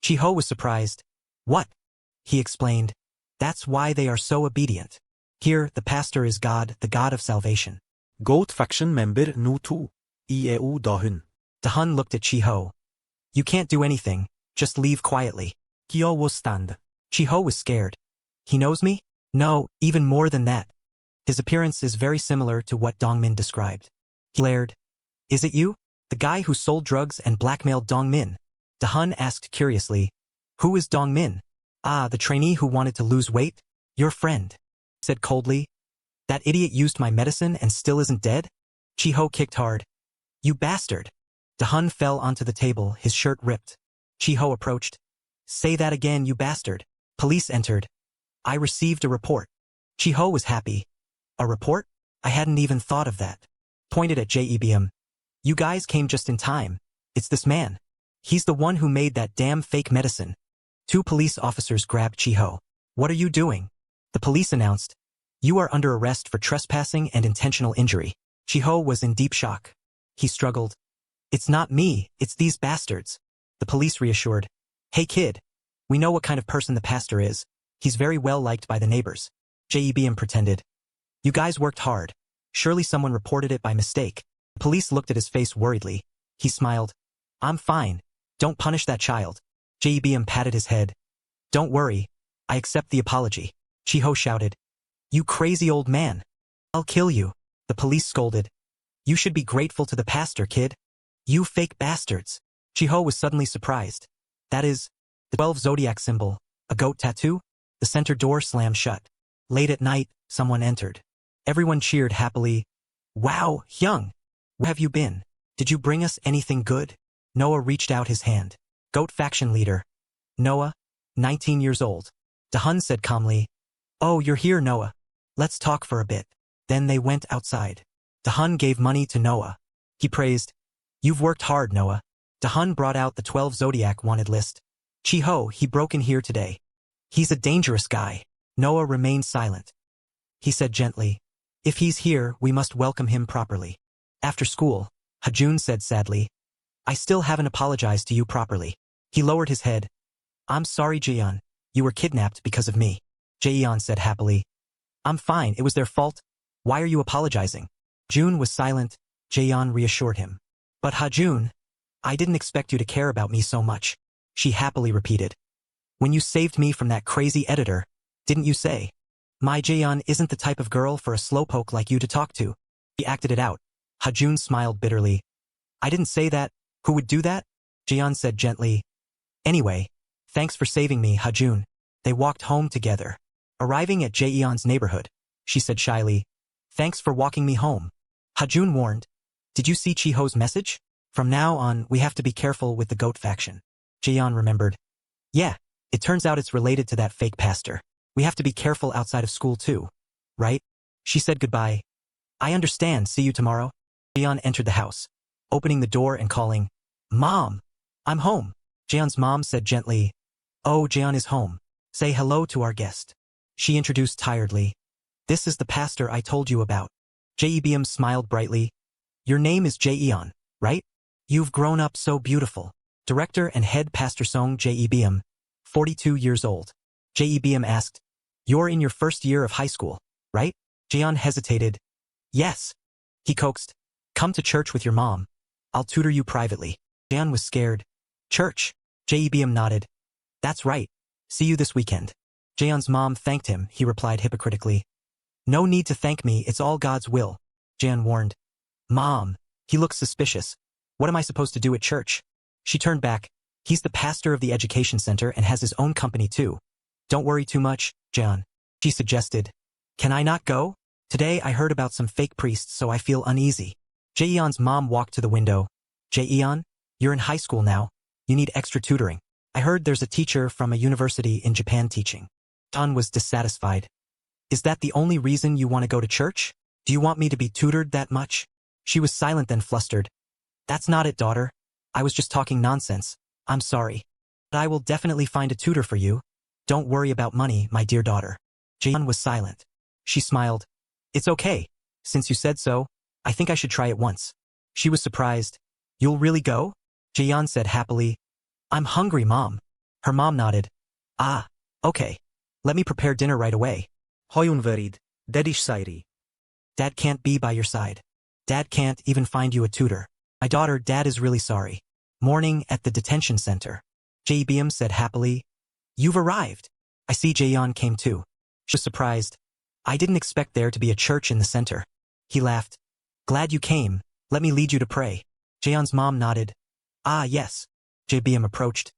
Chi-ho was surprised. What? He explained. That's why they are so obedient. Here, the pastor is God, the God of salvation. Goat faction member nu 2, Ieu Dahun. Dahun looked at Chi-ho. You can't do anything. Just leave quietly. Kyo wo stand. Chiho was scared. He knows me? No, even more than that. His appearance is very similar to what Dongmin described. He glared. Is it you? The guy who sold drugs and blackmailed Dongmin? Dahun asked curiously. Who is Dongmin? Ah, the trainee who wanted to lose weight? Your friend. Said coldly. That idiot used my medicine and still isn't dead? Chiho kicked hard. You bastard. Dahun fell onto the table, his shirt ripped. Chiho approached. Say that again, you bastard. Police entered. I received a report. Chiho was happy. A report? I hadn't even thought of that. Pointed at Jebm. You guys came just in time. It's this man. He's the one who made that damn fake medicine. Two police officers grabbed Chiho. What are you doing? The police announced. You are under arrest for trespassing and intentional injury. Chiho was in deep shock. He struggled. It's not me, it's these bastards. The police reassured. Hey kid. We know what kind of person the pastor is. He's very well liked by the neighbors. Jebm pretended. You guys worked hard. Surely someone reported it by mistake. The police looked at his face worriedly. He smiled. I'm fine. Don't punish that child. Jebm patted his head. Don't worry. I accept the apology. Chiho shouted. You crazy old man. I'll kill you. The police scolded. You should be grateful to the pastor, kid. You fake bastards. Chiho was suddenly surprised. That is, the 12 zodiac symbol, a goat tattoo? The center door slammed shut. Late at night, someone entered. Everyone cheered happily. Wow, Hyung. Where have you been? Did you bring us anything good? Noah reached out his hand. Goat faction leader. Noah, 19 years old. Dahun said calmly. Oh, you're here, Noah. Let's talk for a bit. Then they went outside. Dahun gave money to Noah. He praised. You've worked hard, Noah. Dahun brought out the 12 zodiac wanted list. Chiho, he broke in here today. He's a dangerous guy. Noah remained silent. He said gently. If he's here, we must welcome him properly. After school, Hajun said sadly. I still haven't apologized to you properly. He lowered his head. I'm sorry, Jaeyeon. You were kidnapped because of me. Jaeyeon said happily. I'm fine, it was their fault. Why are you apologizing? Jun was silent. Jaeyeon reassured him. But Hajun, I didn't expect you to care about me so much. She happily repeated. When you saved me from that crazy editor, didn't you say? My Jaeyeon isn't the type of girl for a slowpoke like you to talk to. He acted it out. Hajun smiled bitterly. I didn't say that. Who would do that? Jaeyeon said gently. Anyway, thanks for saving me, Hajun. They walked home together. Arriving at Jaeyeon's neighborhood, she said shyly. Thanks for walking me home. Hajun warned. Did you see Chiho's message? From now on, we have to be careful with the goat faction. Jaeyeon remembered. Yeah, it turns out it's related to that fake pastor. We have to be careful outside of school too. Right? She said goodbye. I understand, see you tomorrow. Jaeyeon entered the house, opening the door and calling, Mom! I'm home. Jaeyeon's mom said gently, Oh, Jaeyeon is home. Say hello to our guest. She introduced tiredly. This is the pastor I told you about. Jebm smiled brightly. Your name is Jaeyeon, right? You've grown up so beautiful. Director and head pastor Song Jebm, 42 years old. Jebm asked, You're in your first year of high school, right? Jaeyeon hesitated. Yes. He coaxed. Come to church with your mom. I'll tutor you privately. Jaeyeon was scared. Church. Jebm nodded. That's right. See you this weekend. Jaeyeon's mom thanked him, he replied hypocritically. No need to thank me, it's all God's will. Jaeyeon warned. Mom. He looks suspicious. What am I supposed to do at church? She turned back. He's the pastor of the education center and has his own company too. Don't worry too much, Jaeyeon. She suggested. Can I not go? Today I heard about some fake priests so I feel uneasy. Jaeyeon's mom walked to the window. Jaeyeon, you're in high school now. You need extra tutoring. I heard there's a teacher from a university in Japan teaching. Jaeyeon was dissatisfied. Is that the only reason you want to go to church? Do you want me to be tutored that much? She was silent then flustered. That's not it, daughter. I was just talking nonsense. I'm sorry. But I will definitely find a tutor for you. Don't worry about money, my dear daughter. Jaeyeon was silent. She smiled. It's okay. Since you said so, I think I should try it once. She was surprised. You'll really go? Jaeyeon said happily. I'm hungry, Mom. Her mom nodded. Ah, okay. Let me prepare dinner right away. Hoyun verid, dedish sairi. Dad can't be by your side. Dad can't even find you a tutor. My daughter, Dad is really sorry. Morning at the detention center. Jaebyum said happily. You've arrived. I see Jaeyeon came too. She was surprised. I didn't expect there to be a church in the center. He laughed. Glad you came. Let me lead you to pray. Jaeyeon's mom nodded. Ah, yes. Jaebyum approached.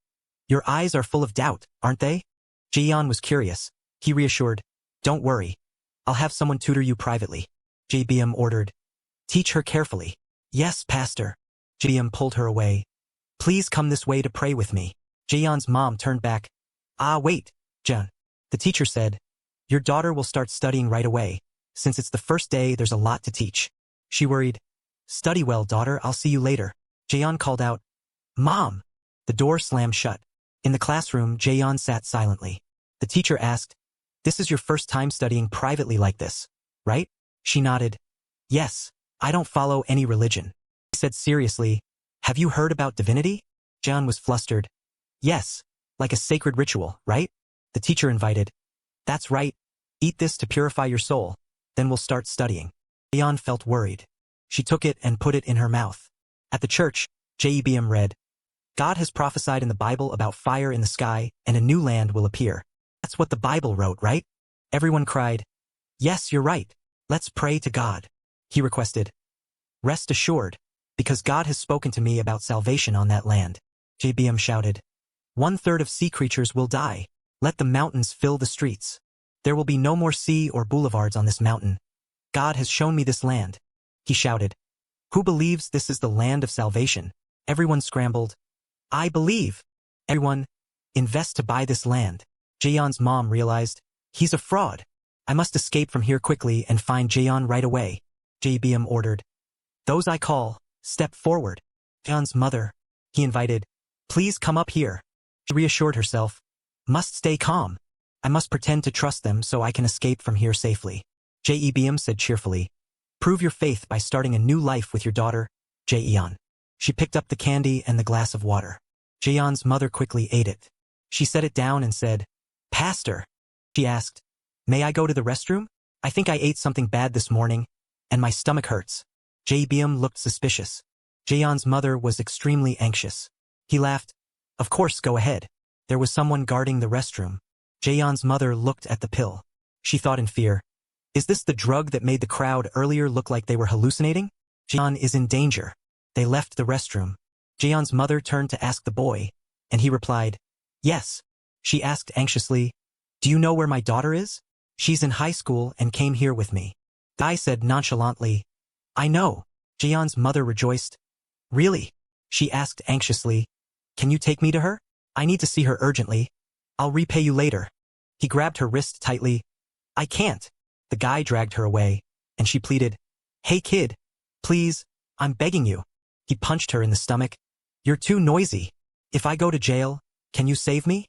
Your eyes are full of doubt, aren't they? Jaeyeon was curious. He reassured. Don't worry. I'll have someone tutor you privately. Jaebyum ordered. Teach her carefully. Yes, Pastor. Jaebyum pulled her away. Please come this way to pray with me. Jaeyeon's mom turned back. Ah, wait, Jeon. The teacher said. Your daughter will start studying right away. Since it's the first day, there's a lot to teach. She worried. Study well, daughter, I'll see you later. Jaeyeon called out. Mom! The door slammed shut. In the classroom, Jaeyeon sat silently. The teacher asked, This is your first time studying privately like this, right? She nodded. Yes, I don't follow any religion. He said seriously, Have you heard about divinity? Jaeyeon was flustered. Yes, like a sacred ritual, right? The teacher invited. That's right. Eat this to purify your soul. Then we'll start studying. Jaeyeon felt worried. She took it and put it in her mouth. At the church, Jaebyum read, God has prophesied in the Bible about fire in the sky and a new land will appear. That's what the Bible wrote, right? Everyone cried. Yes, you're right. Let's pray to God. He requested. Rest assured, because God has spoken to me about salvation on that land. Jaebyum shouted. 1/3 of sea creatures will die. Let the mountains fill the streets. There will be no more sea or boulevards on this mountain. God has shown me this land. He shouted. Who believes this is the land of salvation? Everyone scrambled. I believe. Everyone, invest to buy this land. Jaeyeon's mom realized. He's a fraud. I must escape from here quickly and find Jaeyeon right away. Jaebyum ordered. Those I call, step forward. Jaeyeon's mother. He invited. Please come up here. She reassured herself. Must stay calm. I must pretend to trust them so I can escape from here safely. Jaebyum said cheerfully. Prove your faith by starting a new life with your daughter, Jaeyeon. She picked up the candy and the glass of water. Jaeyeon's mother quickly ate it. She set it down and said, Pastor. She asked, May I go to the restroom? I think I ate something bad this morning, and my stomach hurts. Jaebyum looked suspicious. Jaeyeon's mother was extremely anxious. He laughed. Of course, go ahead. There was someone guarding the restroom. Jaeyeon's mother looked at the pill. She thought in fear. Is this the drug that made the crowd earlier look like they were hallucinating? Jaeyeon is in danger. They left the restroom. Jaeyeon's mother turned to ask the boy, and he replied, Yes. She asked anxiously, Do you know where my daughter is? She's in high school and came here with me. The guy said nonchalantly, I know. Jaeyeon's mother rejoiced. Really? She asked anxiously, Can you take me to her? I need to see her urgently. I'll repay you later. He grabbed her wrist tightly. I can't. The guy dragged her away, and she pleaded, Hey kid, please, I'm begging you. He punched her in the stomach. You're too noisy. If I go to jail, can you save me?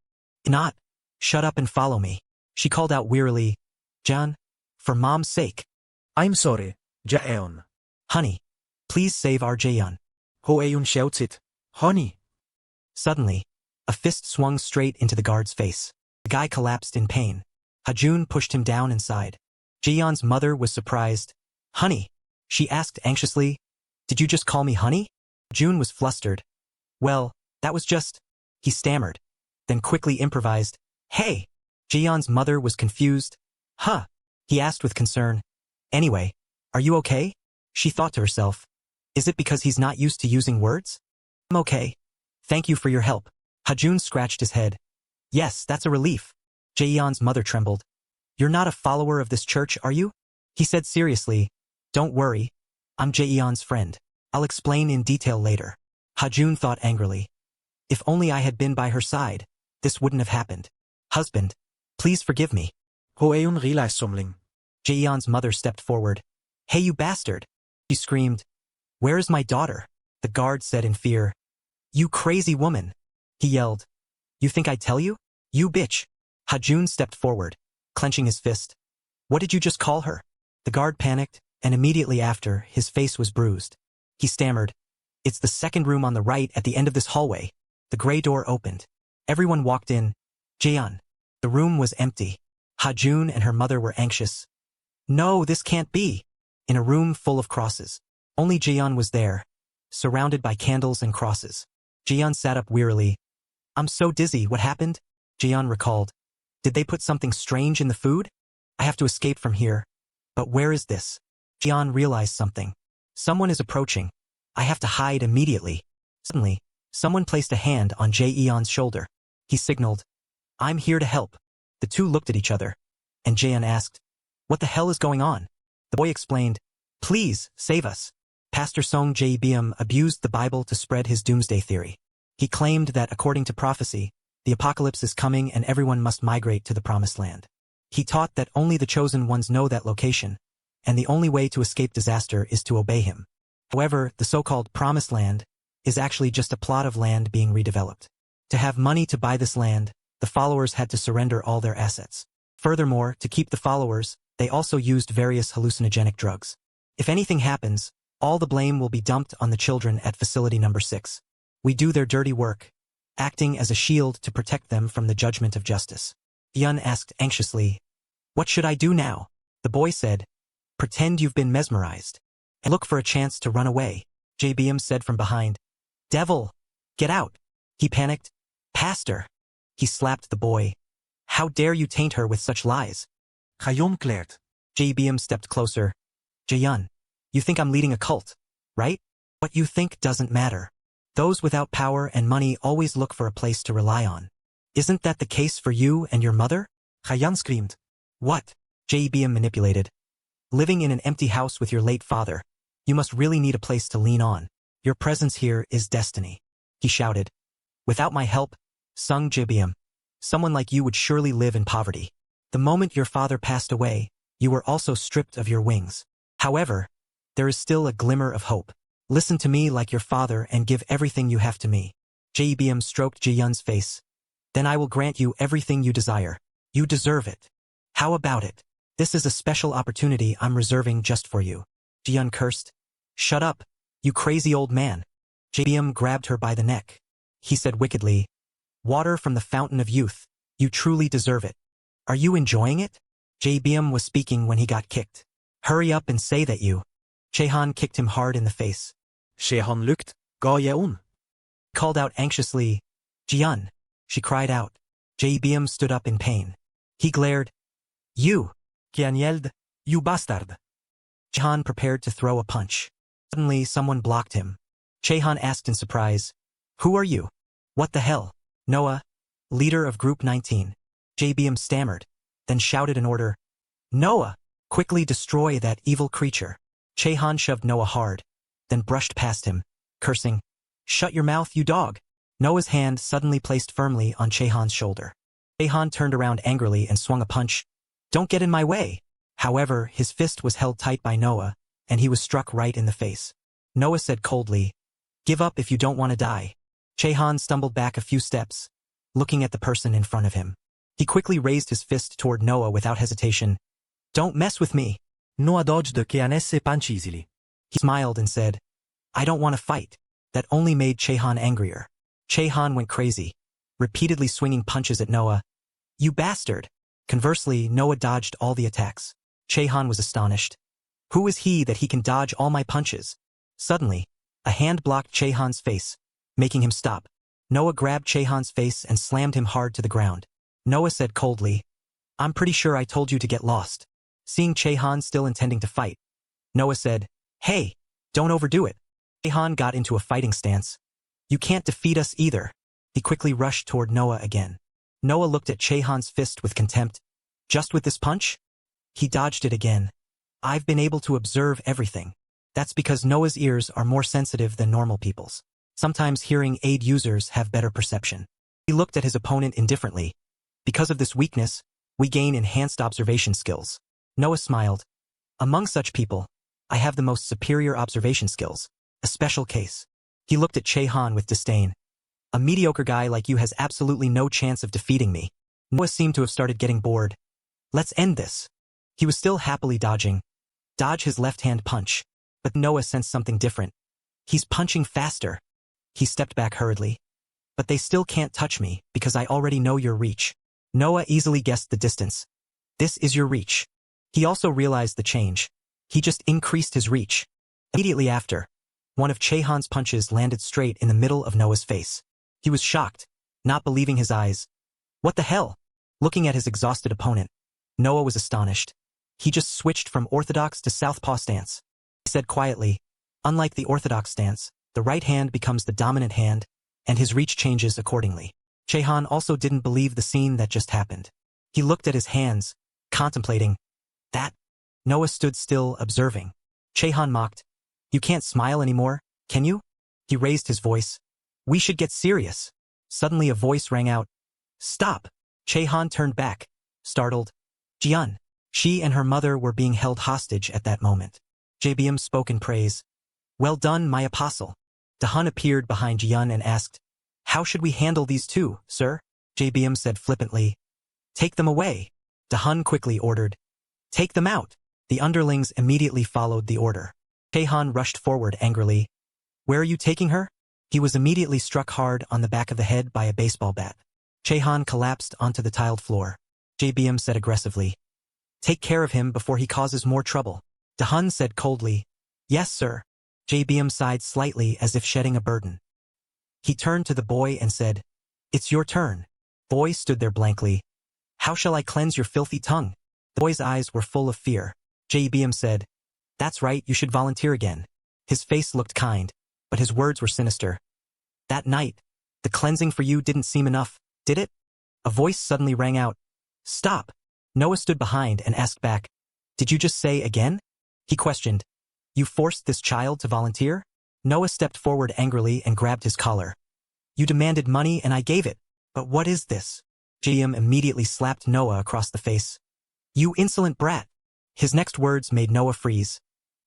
Not. Shut up and follow me. She called out wearily, John, for mom's sake. I'm sorry, Jaeyeon. Honey, please save our Jaeyeon. Hoeyun shouted, Honey. Suddenly, a fist swung straight into the guard's face. The guy collapsed in pain. Hajun pushed him down and sighed. Jaeyeon's mother was surprised. Honey, she asked anxiously, Did you just call me honey? Hajun was flustered. Well, that was just... He stammered, then quickly improvised. Hey! Jaeyeon's mother was confused. Huh? He asked with concern. Anyway, are you okay? She thought to herself. Is it because he's not used to using words? I'm okay. Thank you for your help. Hajun scratched his head. Yes, that's a relief. Jaeyeon's mother trembled. You're not a follower of this church, are you? He said seriously. Don't worry. I'm Jaeyeon's friend. I'll explain in detail later. Hajun thought angrily. If only I had been by her side, this wouldn't have happened. Husband, please forgive me. Hoeyun Rilaisomling. Jaeyeon's mother stepped forward. Hey you bastard! She screamed. Where is my daughter? The guard said in fear. You crazy woman! He yelled. You think I'd tell you? You bitch! Hajun stepped forward, clenching his fist. What did you just call her? The guard panicked, and immediately after, his face was bruised. He stammered. It's the second room on the right at the end of this hallway. The gray door opened. Everyone walked in. Jaeyeon. The room was empty. Hajun and her mother were anxious. No, this can't be. In a room full of crosses. Only Jaeyeon was there, surrounded by candles and crosses. Jaeyeon sat up wearily. I'm so dizzy, what happened? Jian recalled. Did they put something strange in the food? I have to escape from here. But where is this? Jian realized something. Someone is approaching. I have to hide immediately. Suddenly, someone placed a hand on Jaeon's shoulder. He signaled, I'm here to help. The two looked at each other, and Jaeon asked, what the hell is going on? The boy explained, please, save us. Pastor Song Jae-beom abused the Bible to spread his doomsday theory. He claimed that according to prophecy, the apocalypse is coming and everyone must migrate to the promised land. He taught that only the chosen ones know that location, and the only way to escape disaster is to obey him. However, the so-called promised land is actually just a plot of land being redeveloped. To have money to buy this land, the followers had to surrender all their assets. Furthermore, to keep the followers, they also used various hallucinogenic drugs. If anything happens, all the blame will be dumped on the children at facility number 6. We do their dirty work, acting as a shield to protect them from the judgment of justice. Yun asked anxiously, what should I do now? The boy said, pretend you've been mesmerized, and look for a chance to run away. Jae-beom said from behind, devil, get out. He panicked. Pastor. He slapped the boy. How dare you taint her with such lies? Gayon kleert. Jae-beom stepped closer. Jaeon, you think I'm leading a cult, right? What you think doesn't matter. Those without power and money always look for a place to rely on. Isn't that the case for you and your mother? Gayan screamed. What? Jae-beom manipulated. Living in an empty house with your late father, you must really need a place to lean on. Your presence here is destiny. He shouted. Without my help, Sung Jae-beom, someone like you would surely live in poverty. The moment your father passed away, you were also stripped of your wings. However, there is still a glimmer of hope. Listen to me like your father and give everything you have to me. Jae-beom stroked Ji-yun's face. Then I will grant you everything you desire. You deserve it. How about it? This is a special opportunity I'm reserving just for you. Ji-yun cursed. Shut up, you crazy old man. Jae-beom grabbed her by the neck. He said wickedly, water from the fountain of youth, you truly deserve it. Are you enjoying it? Jae-beom was speaking when he got kicked. Hurry up and say that you. Chehan kicked him hard in the face. Chehan lukt, ga je on. Called out anxiously, Ji-yun. She cried out. Jae-beom stood up in pain. He glared. You. Kian yelled, you bastard. Chehan prepared to throw a punch. Suddenly someone blocked him. Chehan asked in surprise, who are you? What the hell? Noah, leader of Group 19. Jae-beom stammered, then shouted an order. Noah, quickly destroy that evil creature. Chehan shoved Noah hard, then brushed past him, cursing, shut your mouth, you dog. Noah's hand suddenly placed firmly on Chehan's shoulder. Chehan turned around angrily and swung a punch. Don't get in my way. However, his fist was held tight by Noah, and he was struck right in the face. Noah said coldly, give up if you don't want to die. Chehan stumbled back a few steps, looking at the person in front of him. He quickly raised his fist toward Noah without hesitation. Don't mess with me. Noah dodged the Kianese punch easily. He smiled and said, I don't want to fight. That only made Chehan angrier. Chehan went crazy, repeatedly swinging punches at Noah. You bastard! Conversely, Noah dodged all the attacks. Chehan was astonished. Who is he that he can dodge all my punches? Suddenly, a hand blocked Chehan's face, making him stop. Noah grabbed Chehan's face and slammed him hard to the ground. Noah said coldly, I'm pretty sure I told you to get lost. Seeing Chehan still intending to fight, Noah said, hey, don't overdo it. Chehan got into a fighting stance. You can't defeat us either. He quickly rushed toward Noah again. Noah looked at Chehan's fist with contempt. Just with this punch? He dodged it again. I've been able to observe everything. That's because Noah's ears are more sensitive than normal people's. Sometimes hearing aid users have better perception. He looked at his opponent indifferently. Because of this weakness, we gain enhanced observation skills. Noah smiled. Among such people, I have the most superior observation skills, a special case. He looked at Chehan with disdain. A mediocre guy like you has absolutely no chance of defeating me. Noah seemed to have started getting bored. Let's end this. He was still happily dodging. Dodge his left-hand punch. But Noah sensed something different. He's punching faster. He stepped back hurriedly. But they still can't touch me because I already know your reach. Noah easily guessed the distance. This is your reach. He also realized the change. He just increased his reach. Immediately after, one of Chehan's punches landed straight in the middle of Noah's face. He was shocked. not believing his eyes. What the hell? Looking at his exhausted opponent, Noah was astonished. He just switched from orthodox to southpaw stance. He said quietly, unlike the orthodox stance, the right hand becomes the dominant hand, and his reach changes accordingly. Chehan also didn't believe the scene that just happened. He looked at his hands, contemplating. That? Noah stood still, observing. Chehan mocked. You can't smile anymore, can you? He raised his voice. We should get serious. Suddenly a voice rang out. Stop! Chehan turned back, startled. Jian. She and her mother were being held hostage at that moment. JBM spoke in praise. Well done, my apostle. Dahan appeared behind Jian and asked, How should we handle these two, sir? JBM said flippantly. Take them away. Dahan quickly ordered. Take them out. The underlings immediately followed the order. Chehan rushed forward angrily. Where are you taking her? He was immediately struck hard on the back of the head by a baseball bat. Chehan collapsed onto the tiled floor. JBM said aggressively. Take care of him before he causes more trouble. Dahan said coldly. Yes, sir. JBM sighed slightly as if shedding a burden. He turned to the boy and said, It's your turn. Boy stood there blankly. How shall I cleanse your filthy tongue? The boy's eyes were full of fear. JBM said, That's right, you should volunteer again. His face looked kind, but his words were sinister. That night, the cleansing for you didn't seem enough, did it? A voice suddenly rang out. Stop! Noah stood behind and asked back. Did you just say again? He questioned. You forced this child to volunteer? Noah stepped forward angrily and grabbed his collar. You demanded money and I gave it. But what is this? JBM immediately slapped Noah across the face. You insolent brat! His next words made Noah freeze.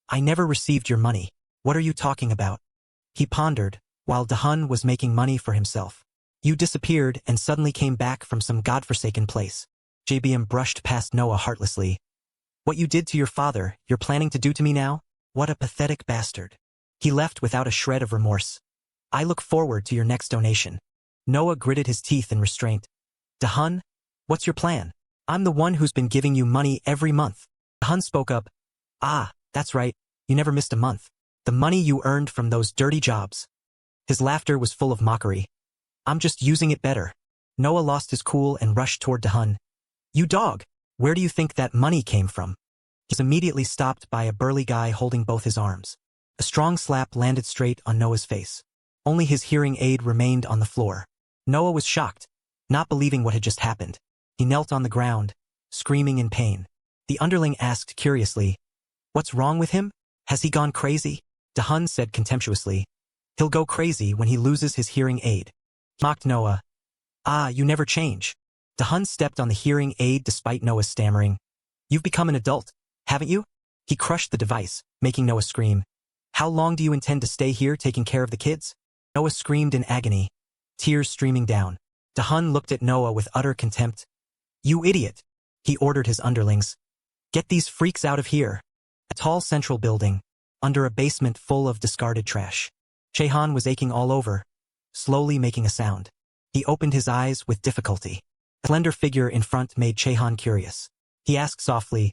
I never received your money. What are you talking about? He pondered, while Dahan was making money for himself. You disappeared and suddenly came back from some godforsaken place. JBM brushed past Noah heartlessly. What you did to your father, you're planning to do to me now? What a pathetic bastard. He left without a shred of remorse. I look forward to your next donation. Noah gritted his teeth in restraint. Dahan, what's your plan? I'm the one who's been giving you money every month. Dahan spoke up. Ah, that's right, you never missed a month. The money you earned from those dirty jobs. His laughter was full of mockery. I'm just using it better. Noah lost his cool and rushed toward Dahan. You dog! Where do you think that money came from? He was immediately stopped by a burly guy holding both his arms. A strong slap landed straight on Noah's face. Only his hearing aid remained on the floor. Noah was shocked, not believing what had just happened. He knelt on the ground, screaming in pain. The underling asked curiously, What's wrong with him? Has he gone crazy? Dahan said contemptuously. He'll go crazy when he loses his hearing aid. He mocked Noah. Ah, you never change. Dahan stepped on the hearing aid despite Noah's stammering. You've become an adult, haven't you? He crushed the device, making Noah scream. How long do you intend to stay here taking care of the kids? Noah screamed in agony, tears streaming down. Dahan looked at Noah with utter contempt. You idiot! He ordered his underlings. Get these freaks out of here. A tall central building, under a basement full of discarded trash. Chehan was aching all over, slowly making a sound. He opened his eyes with difficulty. A slender figure in front made Chehan curious. He asked softly,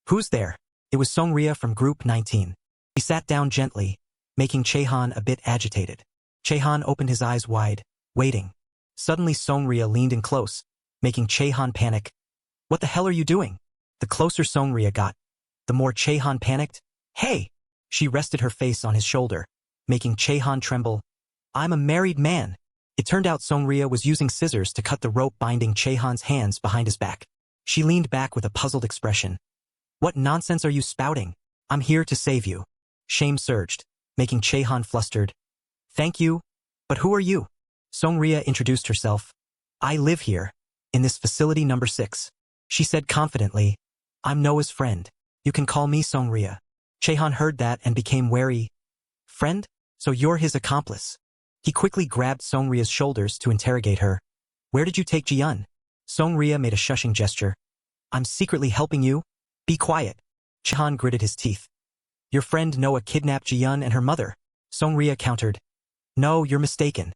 Who's there? It was Songria from Group 19. He sat down gently, making Chehan a bit agitated. Chehan opened his eyes wide, waiting. Suddenly Songria leaned in close, making Chehan panic. What the hell are you doing? The closer Songria got, the more Chehan panicked. Hey! She rested her face on his shoulder, making Chehan tremble. I'm a married man. It turned out Songria was using scissors to cut the rope binding Chehan's hands behind his back. She leaned back with a puzzled expression. What nonsense are you spouting? I'm here to save you. Shame surged, making Chehan flustered. Thank you, but who are you? Songria introduced herself. I live here, in this facility number 6. She said confidently, I'm Noah's friend. You can call me Songria. Chehan heard that and became wary. Friend? So you're his accomplice. He quickly grabbed Songria's shoulders to interrogate her. Where did you take Jian? Songria made a shushing gesture. I'm secretly helping you. Be quiet. Chehan gritted his teeth. Your friend Noah kidnapped Jian and her mother. Songria countered. No, you're mistaken.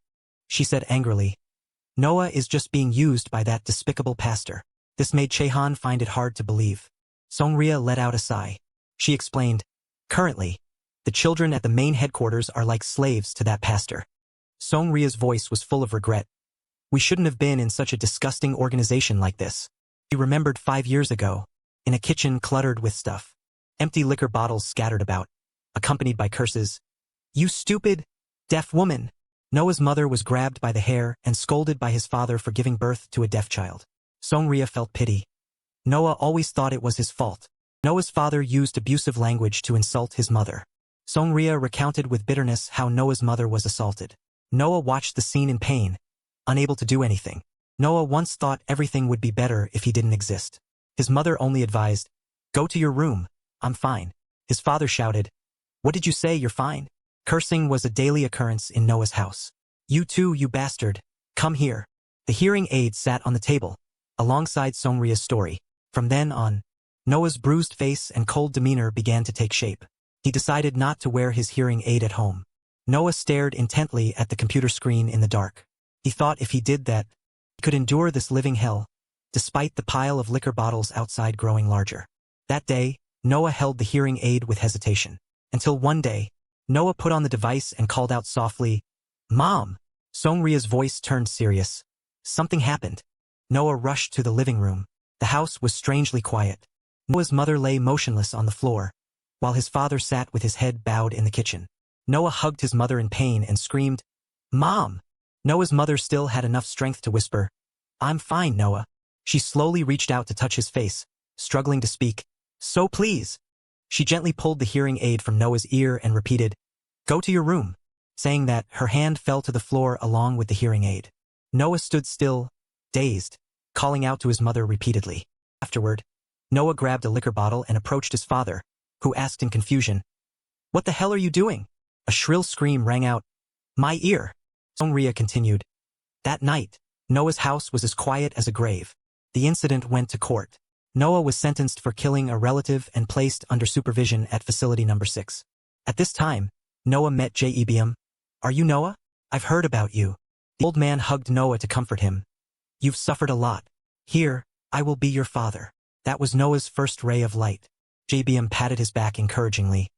She said angrily. Noah is just being used by that despicable pastor. This made Chehan find it hard to believe. Songria let out a sigh. She explained, Currently, the children at the main headquarters are like slaves to that pastor. Songria's voice was full of regret. We shouldn't have been in such a disgusting organization like this. She remembered 5 years ago, in a kitchen cluttered with stuff. Empty liquor bottles scattered about, accompanied by curses. You stupid, deaf woman! Noah's mother was grabbed by the hair and scolded by his father for giving birth to a deaf child. Songria felt pity. Noah always thought it was his fault. Noah's father used abusive language to insult his mother. Songria recounted with bitterness how Noah's mother was assaulted. Noah watched the scene in pain, unable to do anything. Noah once thought everything would be better if he didn't exist. His mother only advised, "Go to your room, I'm fine." His father shouted, "What did you say, you're fine?" Cursing was a daily occurrence in Noah's house. "You too, you bastard. Come here." The hearing aid sat on the table, alongside Songria's story. From then on, Noah's bruised face and cold demeanor began to take shape. He decided not to wear his hearing aid at home. Noah stared intently at the computer screen in the dark. He thought if he did that, he could endure this living hell, despite the pile of liquor bottles outside growing larger. That day, Noah held the hearing aid with hesitation. Until one day, Noah put on the device and called out softly, "Mom!" Songria's voice turned serious. Something happened. Noah rushed to the living room. The house was strangely quiet. Noah's mother lay motionless on the floor, while his father sat with his head bowed in the kitchen. Noah hugged his mother in pain and screamed, "Mom!" Noah's mother still had enough strength to whisper, "I'm fine, Noah." She slowly reached out to touch his face, struggling to speak, "So please." She gently pulled the hearing aid from Noah's ear and repeated, "Go to your room." Saying that, her hand fell to the floor along with the hearing aid. Noah stood still, dazed, calling out to his mother repeatedly. Afterward, Noah grabbed a liquor bottle and approached his father, who asked in confusion, "What the hell are you doing?" A shrill scream rang out, "My ear!" Songria continued, "That night, Noah's house was as quiet as a grave. The incident went to court. Noah was sentenced for killing a relative and placed under supervision at facility number 6. At this time, Noah met Jebm. "Are you Noah? I've heard about you." The old man hugged Noah to comfort him. "You've suffered a lot. Here, I will be your father." That was Noah's first ray of light. Jebm patted his back encouragingly.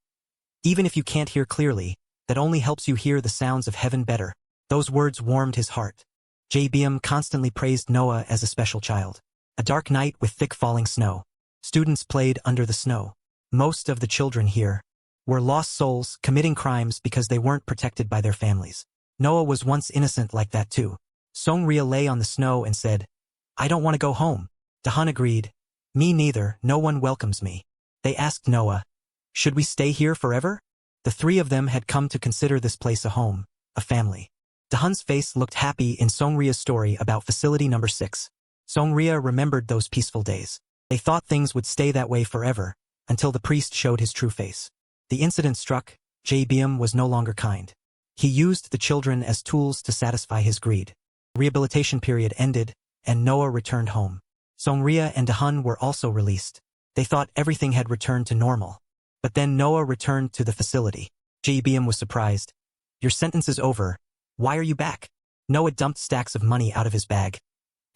"Even if you can't hear clearly, that only helps you hear the sounds of heaven better." Those words warmed his heart. Jebm constantly praised Noah as a special child. A dark night with thick falling snow. Students played under the snow. Most of the children here were lost souls committing crimes because they weren't protected by their families. Noah was once innocent like that too. Songria lay on the snow and said, "I don't want to go home." Dahan agreed, "Me neither, no one welcomes me." They asked Noah, "Should we stay here forever?" The three of them had come to consider this place a home, a family. Dahan's face looked happy in Songria's story about facility number 6. Songria remembered those peaceful days. They thought things would stay that way forever, until the priest showed his true face. The incident struck, Jebm was no longer kind. He used the children as tools to satisfy his greed. The rehabilitation period ended, and Noah returned home. Songria and Dahan were also released. They thought everything had returned to normal. But then Noah returned to the facility. Jebm was surprised. "Your sentence is over. Why are you back?" Noah dumped stacks of money out of his bag.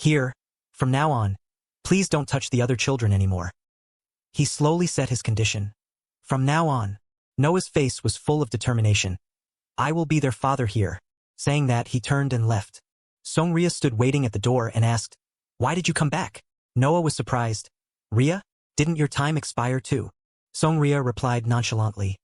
"Here, from now on, please don't touch the other children anymore." He slowly set his condition. From now on, Noah's face was full of determination. "I will be their father here." Saying that, he turned and left. Songria stood waiting at the door and asked, "Why did you come back?" Noah was surprised. "Ria, didn't your time expire too?" Songria replied nonchalantly,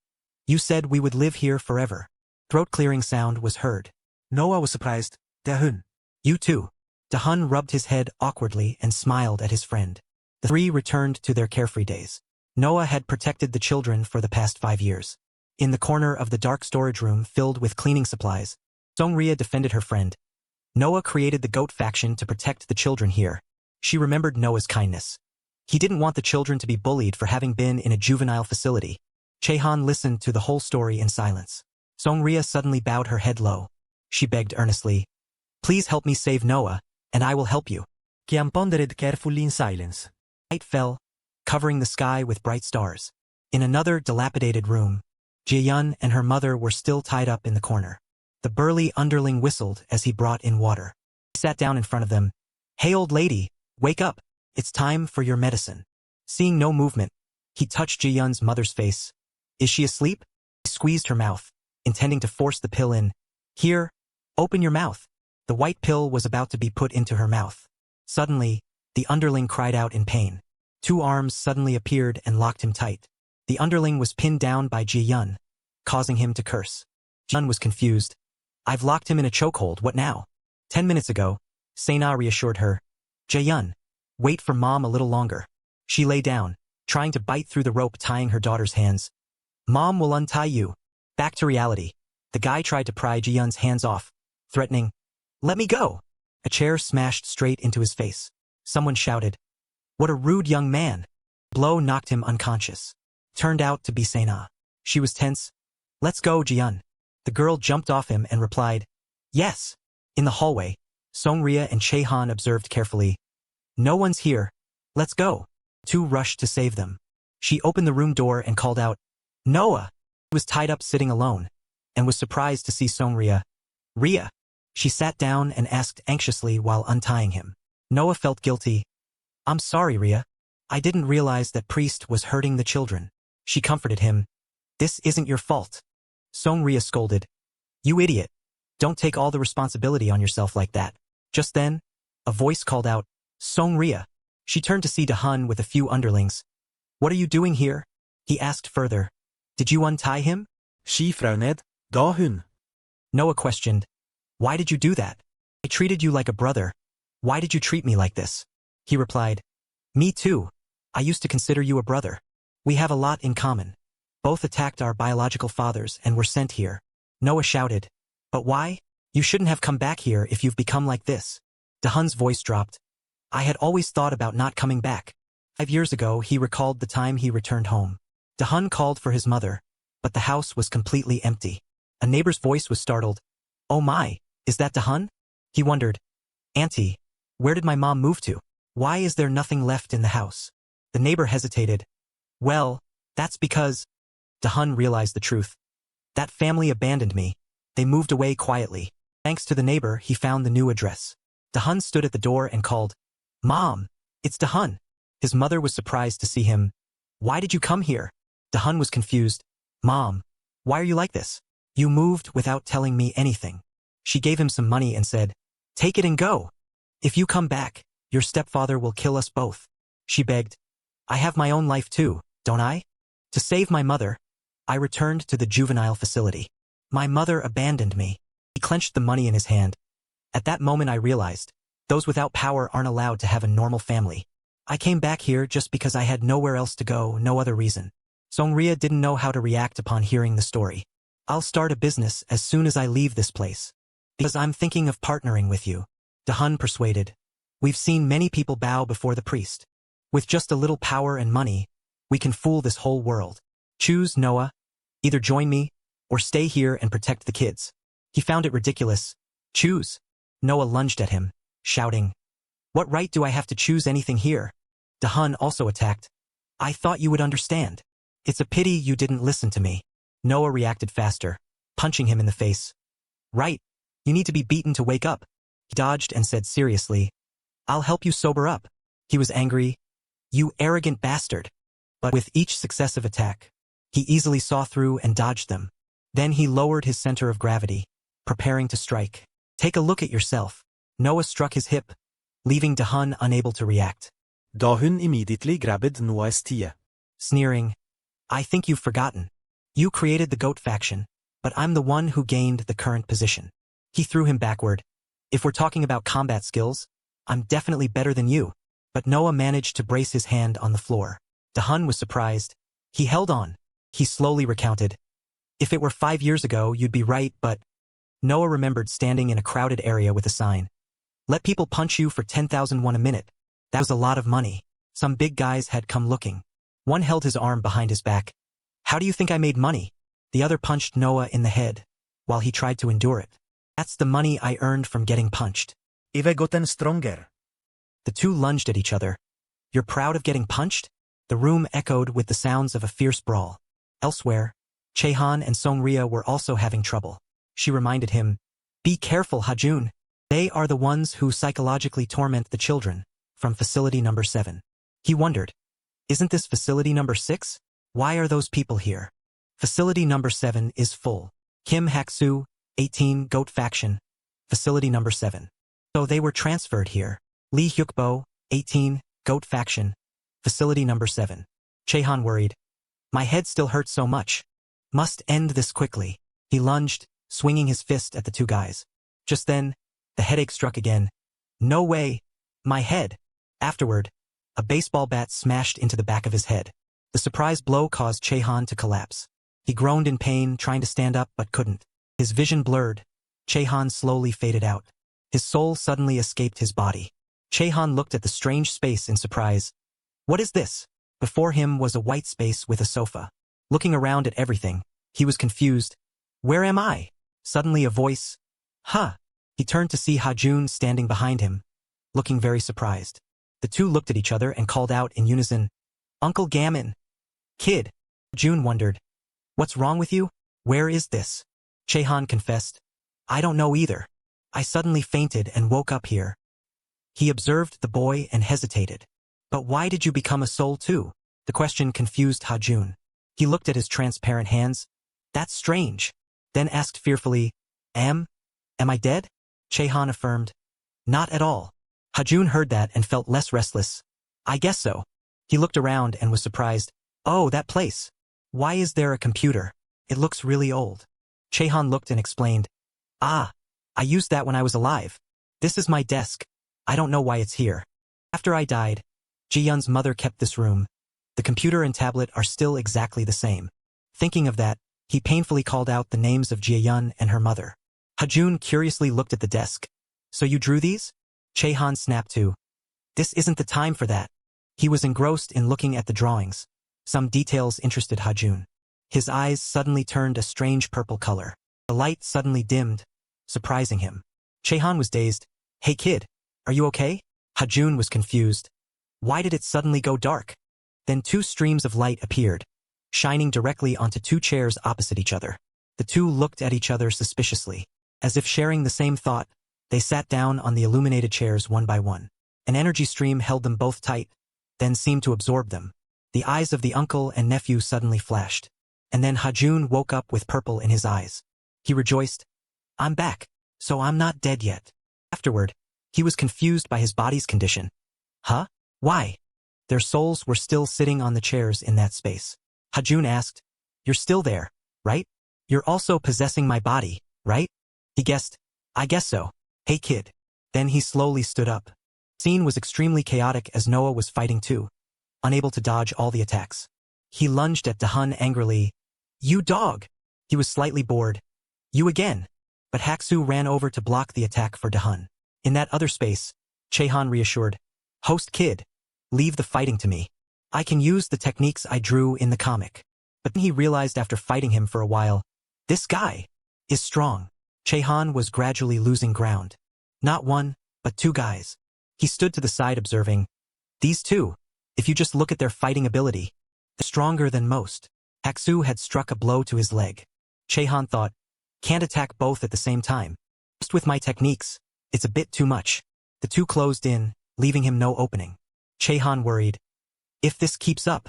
"You said we would live here forever." Throat-clearing sound was heard. Noah was surprised. "Dahun." "You too." Dahan rubbed his head awkwardly and smiled at his friend. The three returned to their carefree days. Noah had protected the children for the past 5 years. In the corner of the dark storage room filled with cleaning supplies, Songria defended her friend. Noah created the goat faction to protect the children here. She remembered Noah's kindness. He didn't want the children to be bullied for having been in a juvenile facility. Chehan listened to the whole story in silence. Songria suddenly bowed her head low. She begged earnestly, "Please help me save Noah, and I will help you." Kiam pondered carefully in silence. Night fell, covering the sky with bright stars. In another dilapidated room, Jaeyun and her mother were still tied up in the corner. The burly underling whistled as he brought in water. He sat down in front of them. "Hey old lady, wake up. It's time for your medicine." Seeing no movement, he touched Jaeyun's mother's face. "Is she asleep?" He squeezed her mouth, intending to force the pill in. "Here, open your mouth." The white pill was about to be put into her mouth. Suddenly, the underling cried out in pain. 2 arms suddenly appeared and locked him tight. The underling was pinned down by Ji-yun, causing him to curse. Ji-yun was confused. I've locked him in a chokehold, what now? 10 minutes ago, Cana reassured her. Ji-yun, wait for mom a little longer. She lay down, trying to bite through the rope tying her daughter's hands. Mom will untie you. Back to reality. The guy tried to pry Ji-yun's hands off, threatening, let me go. A chair smashed straight into his face. Someone shouted, what a rude young man. Blow knocked him unconscious. Turned out to be Cana. She was tense. Let's go, Ji-yun. The girl jumped off him and replied, yes. In the hallway, Songria and Chaehan observed carefully. No one's here. Let's go. 2 rushed to save them. She opened the room door and called out, Noah. He was tied up sitting alone, and was surprised to see Songria. Ria. She sat down and asked anxiously while untying him. Noah felt guilty. I'm sorry, Ria. I didn't realize that priest was hurting the children. She comforted him. This isn't your fault. Songria scolded. You idiot. Don't take all the responsibility on yourself like that. Just then, a voice called out, Songria. She turned to see Da-hun with a few underlings. What are you doing here? He asked further. Did you untie him? She Frau Ned, Da-hun. Noah questioned. Why did you do that? I treated you like a brother. Why did you treat me like this? He replied. Me too. I used to consider you a brother. We have a lot in common. Both attacked our biological fathers and were sent here. Noah shouted. But why? You shouldn't have come back here if you've become like this. Da-hun's voice dropped. I had always thought about not coming back. 5 years ago, he recalled the time he returned home. Da-hun called for his mother, but the house was completely empty. A neighbor's voice was startled. Oh my, is that Da-hun? He wondered. Auntie, where did my mom move to? Why is there nothing left in the house? The neighbor hesitated. Well, that's because... Da-hun realized the truth. That family abandoned me. They moved away quietly. Thanks to the neighbor, he found the new address. Da-hun stood at the door and called, Mom, it's Da-hun. His mother was surprised to see him. Why did you come here? Da-hun was confused. Mom, why are you like this? You moved without telling me anything. She gave him some money and said, take it and go. If you come back, your stepfather will kill us both. She begged. I have my own life too, don't I? To save my mother, I returned to the juvenile facility. My mother abandoned me. He clenched the money in his hand. At that moment I realized, those without power aren't allowed to have a normal family. I came back here just because I had nowhere else to go, no other reason. Songria didn't know how to react upon hearing the story. I'll start a business as soon as I leave this place. Because I'm thinking of partnering with you. Da-hun persuaded. We've seen many people bow before the priest. With just a little power and money, we can fool this whole world. Choose, Noah. Either join me, or stay here and protect the kids. He found it ridiculous. Choose. Noah lunged at him, shouting. What right do I have to choose anything here? Da-hun also attacked. I thought you would understand. It's a pity you didn't listen to me. Noah reacted faster, punching him in the face. Right. You need to be beaten to wake up. He dodged and said seriously. I'll help you sober up. He was angry. You arrogant bastard. But with each successive attack, he easily saw through and dodged them. Then he lowered his center of gravity, preparing to strike. Take a look at yourself. Noah struck his hip, leaving Da-hun unable to react. Da-hun immediately grabbed Noah's tie. Sneering. I think you've forgotten. You created the goat faction, but I'm the one who gained the current position. He threw him backward. If we're talking about combat skills, I'm definitely better than you. But Noah managed to brace his hand on the floor. Da-hun was surprised. He held on. He slowly recounted. If it were 5 years ago, you'd be right, but... Noah remembered standing in a crowded area with a sign. Let people punch you for 10,000 won a minute. That was a lot of money. Some big guys had come looking. One held his arm behind his back. How do you think I made money? The other punched Noah in the head, while he tried to endure it. That's the money I earned from getting punched. I've gotten stronger. The two lunged at each other. You're proud of getting punched? The room echoed with the sounds of a fierce brawl. Elsewhere, Chaehan and Songria were also having trouble. She reminded him, be careful, Hajun. They are the ones who psychologically torment the children, from facility number 7. He wondered, isn't this facility number 6? Why are those people here? Facility number 7 is full. Kim Hak-soo, 18, Goat Faction. Facility number 7. So they were transferred here. Lee Hyukbo, 18, Goat Faction. Facility number 7. Chehan worried. My head still hurts so much. Must end this quickly. He lunged, swinging his fist at the two guys. Just then, the headache struck again. No way. My head. Afterward, a baseball bat smashed into the back of his head. The surprise blow caused Chehan to collapse. He groaned in pain, trying to stand up but couldn't. His vision blurred. Chehan slowly faded out. His soul suddenly escaped his body. Chehan looked at the strange space in surprise. What is this? Before him was a white space with a sofa. Looking around at everything, he was confused. Where am I? Suddenly a voice. Huh. He turned to see Hajun standing behind him, looking very surprised. The two looked at each other and called out in unison, Uncle Gammon. Kid. Hajun wondered. What's wrong with you? Where is this? Chehan confessed. I don't know either. I suddenly fainted and woke up here. He observed the boy and hesitated. But why did you become a soul too? The question confused Hajun. He looked at his transparent hands. That's strange. Then asked fearfully, Am I dead? Chehan affirmed. Not at all. Hajun heard that and felt less restless. I guess so. He looked around and was surprised. Oh, that place. Why is there a computer? It looks really old. Chehan looked and explained. Ah, I used that when I was alive. This is my desk. I don't know why it's here. After I died, Ji-yun's mother kept this room. The computer and tablet are still exactly the same. Thinking of that, he painfully called out the names of Ji-yun and her mother. Hajun curiously looked at the desk. So you drew these? Chehan snapped to. This isn't the time for that. He was engrossed in looking at the drawings. Some details interested Hajun. His eyes suddenly turned a strange purple color. The light suddenly dimmed, surprising him. Chehan was dazed. Hey kid, are you okay? Hajun was confused. Why did it suddenly go dark? Then two streams of light appeared, shining directly onto two chairs opposite each other. The two looked at each other suspiciously. As if sharing the same thought, they sat down on the illuminated chairs one by one. An energy stream held them both tight, then seemed to absorb them. The eyes of the uncle and nephew suddenly flashed. And then Hajun woke up with purple in his eyes. He rejoiced. I'm back, so I'm not dead yet. Afterward, he was confused by his body's condition. Huh? Why? Their souls were still sitting on the chairs in that space. Hajun asked, You're still there, right? You're also possessing my body, right? He guessed, I guess so. Hey kid. Then he slowly stood up. Scene was extremely chaotic as Noah was fighting too, unable to dodge all the attacks. He lunged at Dahun angrily. You dog! He was slightly bored. You again! But Haksu ran over to block the attack for Dahun. In that other space, Chehan reassured. Host kid, leave the fighting to me. I can use the techniques I drew in the comic. But then he realized after fighting him for a while, this guy is strong. Chehan was gradually losing ground. Not one, but two guys. He stood to the side observing. These two, if you just look at their fighting ability, they're stronger than most. Haksu had struck a blow to his leg. Chehan thought, can't attack both at the same time. Just with my techniques, it's a bit too much. The two closed in, leaving him no opening. Chehan worried. If this keeps up.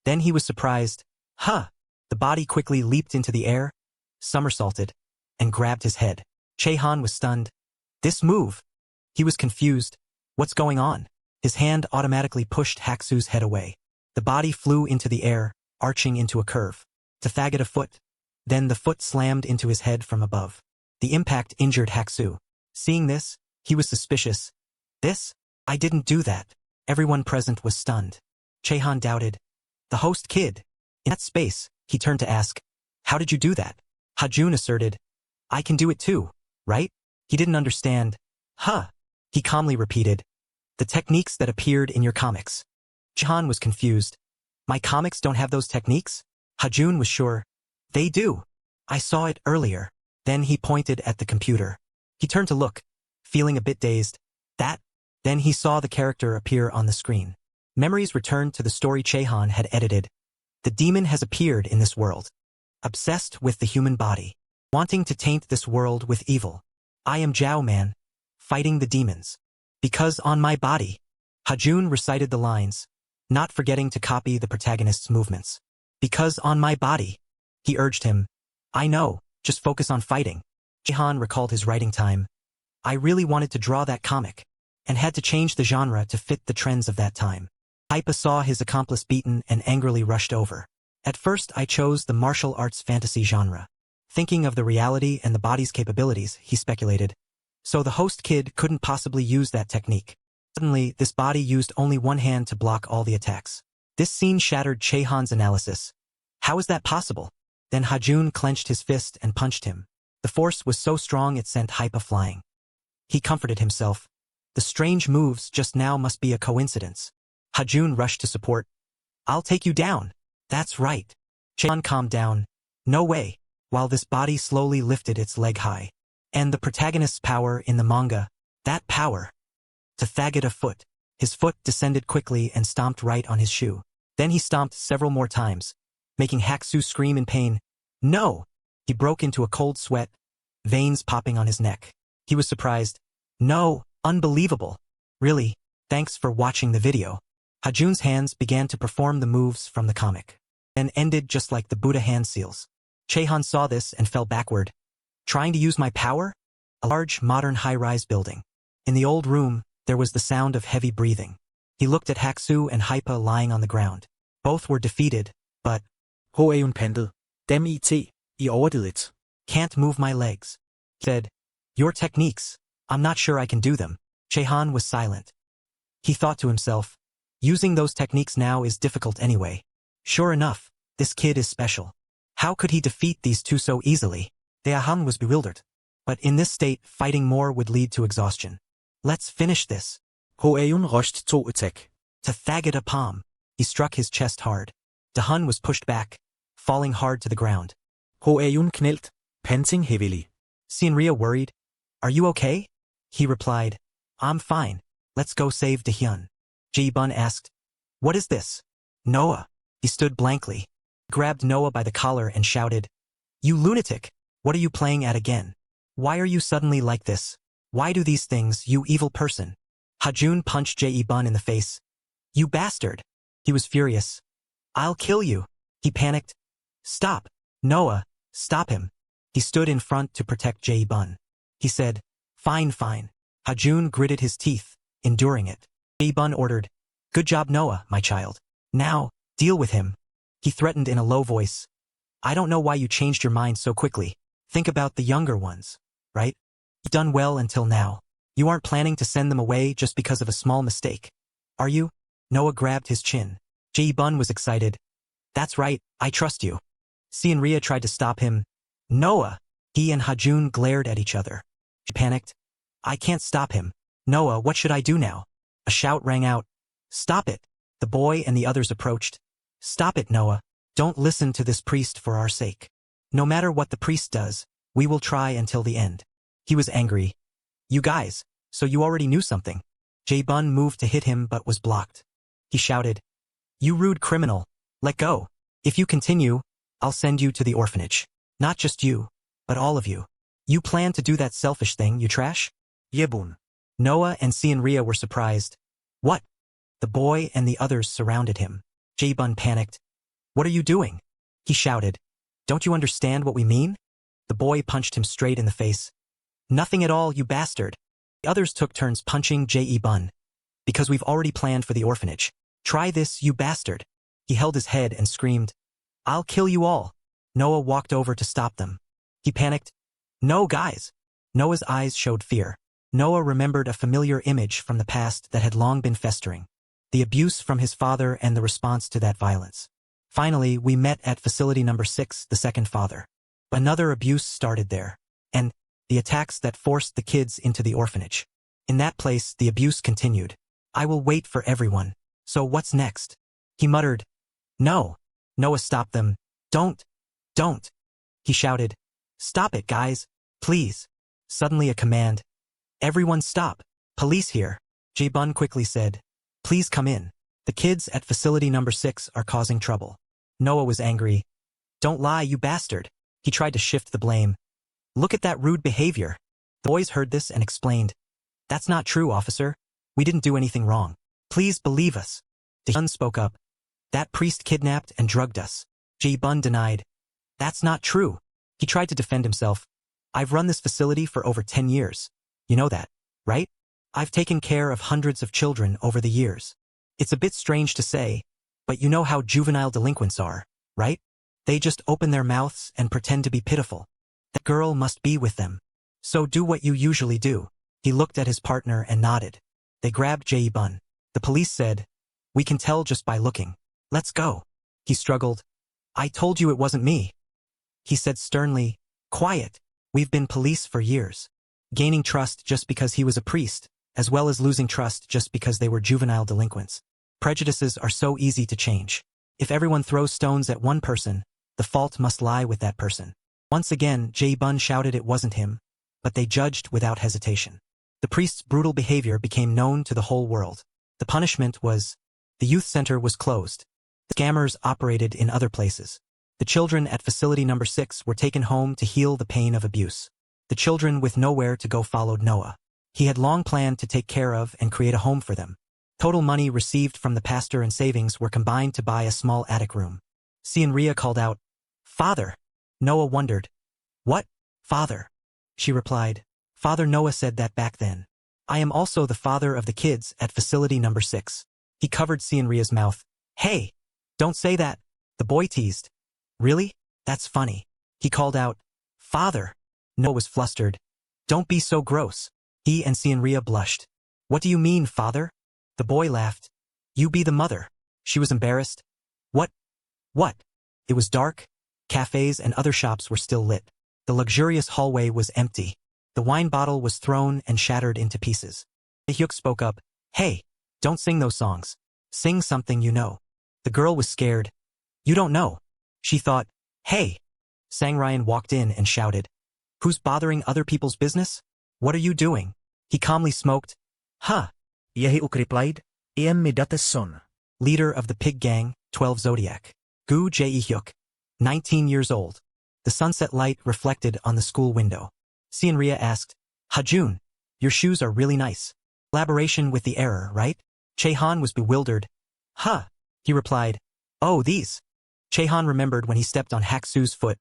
Then he was surprised. Huh! The body quickly leaped into the air, somersaulted, and grabbed his head. Chehan was stunned. This move! He was confused. What's going on? His hand automatically pushed Haksu's head away. The body flew into the air, arching into a curve. To fag at a foot. Then the foot slammed into his head from above. The impact injured Haksu. Seeing this, he was suspicious. This? I didn't do that. Everyone present was stunned. Chehan doubted. The host kid. In that space, he turned to ask, how did you do that? Hajun asserted, I can do it too, right? He didn't understand. Huh. He calmly repeated, the techniques that appeared in your comics. Chehan was confused. My comics don't have those techniques? Hajun was sure. They do. I saw it earlier. Then he pointed at the computer. He turned to look, feeling a bit dazed. That? Then he saw the character appear on the screen. Memories returned to the story Chehan had edited. The demon has appeared in this world. Obsessed with the human body. Wanting to taint this world with evil. I am Jiao Man. Fighting the demons. Because on my body. Hajun recited the lines, not forgetting to copy the protagonist's movements. Because on my body. He urged him. I know, just focus on fighting. Chehan recalled his writing time. I really wanted to draw that comic, and had to change the genre to fit the trends of that time. Hypa saw his accomplice beaten and angrily rushed over. At first I chose the martial arts fantasy genre. Thinking of the reality and the body's capabilities, he speculated. So the host kid couldn't possibly use that technique. Suddenly, this body used only one hand to block all the attacks. This scene shattered Chehan's analysis. How is that possible? Then Hajun clenched his fist and punched him. The force was so strong it sent Hypa flying. He comforted himself. The strange moves just now must be a coincidence. Hajun rushed to support. I'll take you down. That's right. Chehan calmed down. No way. While this body slowly lifted its leg high. And the protagonist's power in the manga, that power. To Thagat a foot. His foot descended quickly and stomped right on his shoe. Then he stomped several more times, making Hakusu scream in pain. No! He broke into a cold sweat, veins popping on his neck. He was surprised. No, unbelievable. Really, thanks for watching the video. Hajun's hands began to perform the moves from the comic, and ended just like the Buddha hand seals. Chehan saw this and fell backward. Trying to use my power? A large, modern high-rise building. In the old room, there was the sound of heavy breathing. He looked at Hakusu and Hypa lying on the ground. Both were defeated, but H.A.un pantet. Dem IT. I overdid. Can't move my legs. He said, your techniques, I'm not sure I can do them. Chehan was silent. He thought to himself, using those techniques now is difficult anyway. Sure enough, this kid is special. How could he defeat these two so easily? Chehan was bewildered. But in this state, fighting more would lead to exhaustion. Let's finish this. H.A.un rushed to attack. To Thagat a palm. He struck his chest hard. Dahun was pushed back, falling hard to the ground. H.A.un knelt, panting heavily. Seonria worried. Are you okay? He replied, I'm fine. Let's go save Dahyun. Jae-bun asked, what is this? Noah. He stood blankly. He grabbed Noah by the collar and shouted, you lunatic! What are you playing at again? Why are you suddenly like this? Why do these things, you evil person? Hajun punched Jae-bun in the face. You bastard! He was furious. I'll kill you. He panicked. Stop. Noah, stop him. He stood in front to protect Jae-bun. He said, fine, fine. Hajun gritted his teeth, enduring it. Jae-bun ordered, good job Noah, my child. Now, deal with him. He threatened in a low voice. I don't know why you changed your mind so quickly. Think about the younger ones, right? You've done well until now. You aren't planning to send them away just because of a small mistake, are you? Noah grabbed his chin. Jae-bun was excited. That's right, I trust you. Seonria tried to stop him. Noah! He and Hajun glared at each other. She panicked. I can't stop him. Noah, what should I do now? A shout rang out. Stop it! The boy and the others approached. Stop it, Noah. Don't listen to this priest for our sake. No matter what the priest does, we will try until the end. He was angry. You guys, so you already knew something. Jae-bun moved to hit him but was blocked. He shouted, you rude criminal, let go. If you continue, I'll send you to the orphanage. Not just you, but all of you. You plan to do that selfish thing, you trash? Yebun. Noah and Seonria were surprised. What? The boy and the others surrounded him. Jae-bun panicked. What are you doing? He shouted. Don't you understand what we mean? The boy punched him straight in the face. Nothing at all, you bastard. The others took turns punching Jae-bun. Because we've already planned for the orphanage. Try this, you bastard. He held his head and screamed. I'll kill you all. Noah walked over to stop them. He panicked. No, guys. Noah's eyes showed fear. Noah remembered a familiar image from the past that had long been festering. The abuse from his father and the response to that violence. Finally, we met at facility number 6, the second father. Another abuse started there. And the attacks that forced the kids into the orphanage. In that place, the abuse continued. I will wait for everyone. So what's next? He muttered. No. Noah stopped them. Don't. He shouted. Stop it, guys. Please. Suddenly a command. Everyone stop. Police here. Jae-bun quickly said. Please come in. The kids at facility number 6 are causing trouble. Noah was angry. Don't lie, you bastard. He tried to shift the blame. Look at that rude behavior. The boys heard this and explained. That's not true, officer. We didn't do anything wrong. Please believe us. Dahyun spoke up. That priest kidnapped and drugged us. Jae-bun denied. That's not true. He tried to defend himself. I've run this facility for over 10 years. You know that, right? I've taken care of hundreds of children over the years. It's a bit strange to say, but you know how juvenile delinquents are, right? They just open their mouths and pretend to be pitiful. That girl must be with them. So do what you usually do. He looked at his partner and nodded. They grabbed Jae-bun. The police said, "We can tell just by looking. Let's go." He struggled. "I told you it wasn't me." He said sternly, "Quiet. We've been police for years." Gaining trust just because he was a priest, as well as losing trust just because they were juvenile delinquents. Prejudices are so easy to change. If everyone throws stones at one person, the fault must lie with that person. Once again, Jae-bun shouted it wasn't him, but they judged without hesitation. The priest's brutal behavior became known to the whole world. The punishment was, the youth center was closed. The scammers operated in other places. The children at facility number 6 were taken home to heal the pain of abuse. The children with nowhere to go followed Noah. He had long planned to take care of and create a home for them. Total money received from the pastor and savings were combined to buy a small attic room. Sienria called out, "Father!" Noah wondered, "What, father?" She replied, "Father Noah said that back then. I am also the father of the kids at facility number 6. He covered Sienria's mouth. "Hey, don't say that," the boy teased. "Really? That's funny." He called out, "Father!" Noah was flustered. "Don't be so gross." He and Sienria blushed. "What do you mean, father?" The boy laughed. "You be the mother." She was embarrassed. What? It was dark. Cafes and other shops were still lit. The luxurious hallway was empty. The wine bottle was thrown and shattered into pieces. Hyuk spoke up, "Hey, don't sing those songs. Sing something you know." The girl was scared. "You don't know." She thought, "Hey." Sang Ryan walked in and shouted, "Who's bothering other people's business? What are you doing?" He calmly smoked. "Huh." Yahello replied, "Em me date son." Leader of the pig gang, 12 Zodiac. Gu Jae-hyuk, 19 years old. The sunset light reflected on the school window. Sienria asked, "Hajun, your shoes are really nice. Collaboration with the error, right?" Chehan was bewildered. "Huh," he replied. "Oh, these." Chehan remembered when he stepped on Haksu's foot.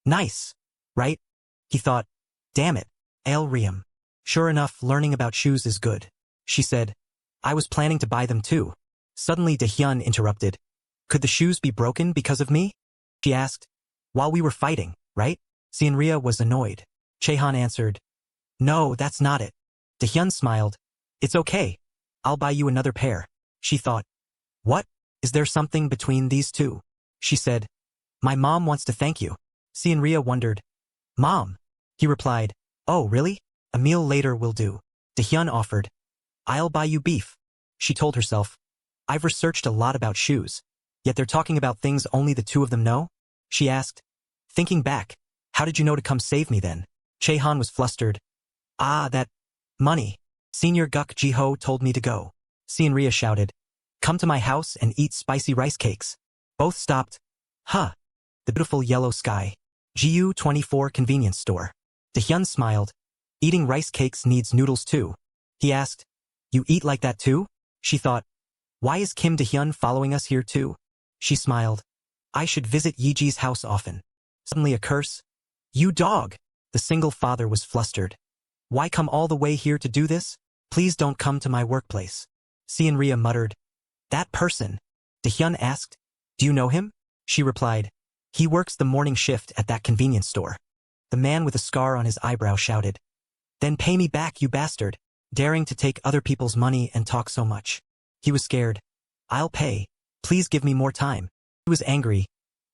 "Nice, right?" He thought, "Damn it, El Riem. Sure enough, learning about shoes is good." She said, "I was planning to buy them too." Suddenly Dahyun interrupted. "Could the shoes be broken because of me?" She asked. "While we were fighting, right?" Sienria was annoyed. Chehan answered, "No, that's not it." Dahyun smiled. "It's okay. I'll buy you another pair." She thought, "What? Is there something between these two?" She said, "My mom wants to thank you." Sienria wondered. "Mom?" He replied, "Oh, really? A meal later will do." Dahyun offered, "I'll buy you beef." She told herself, "I've researched a lot about shoes, yet they're talking about things only the two of them know?" She asked, "Thinking back, how did you know to come save me then?" Chehan was flustered. "Ah, that money. Senior Guk Jiho told me to go." Sienria shouted, "Come to my house and eat spicy rice cakes." Both stopped. "Huh." The beautiful yellow sky. GU 24 convenience store. Dahyun smiled. "Eating rice cakes needs noodles too." He asked, "You eat like that too?" She thought, "Why is Kim Dahyun following us here too?" She smiled. "I should visit Yiji's house often." Suddenly a curse. "You dog!" The single father was flustered. "Why come all the way here to do this? Please don't come to my workplace." Sienria muttered. "That person?" Dahyun asked. "Do you know him?" She replied, "He works the morning shift at that convenience store." The man with a scar on his eyebrow shouted, "Then pay me back, you bastard, daring to take other people's money and talk so much." He was scared. "I'll pay. Please give me more time." He was angry.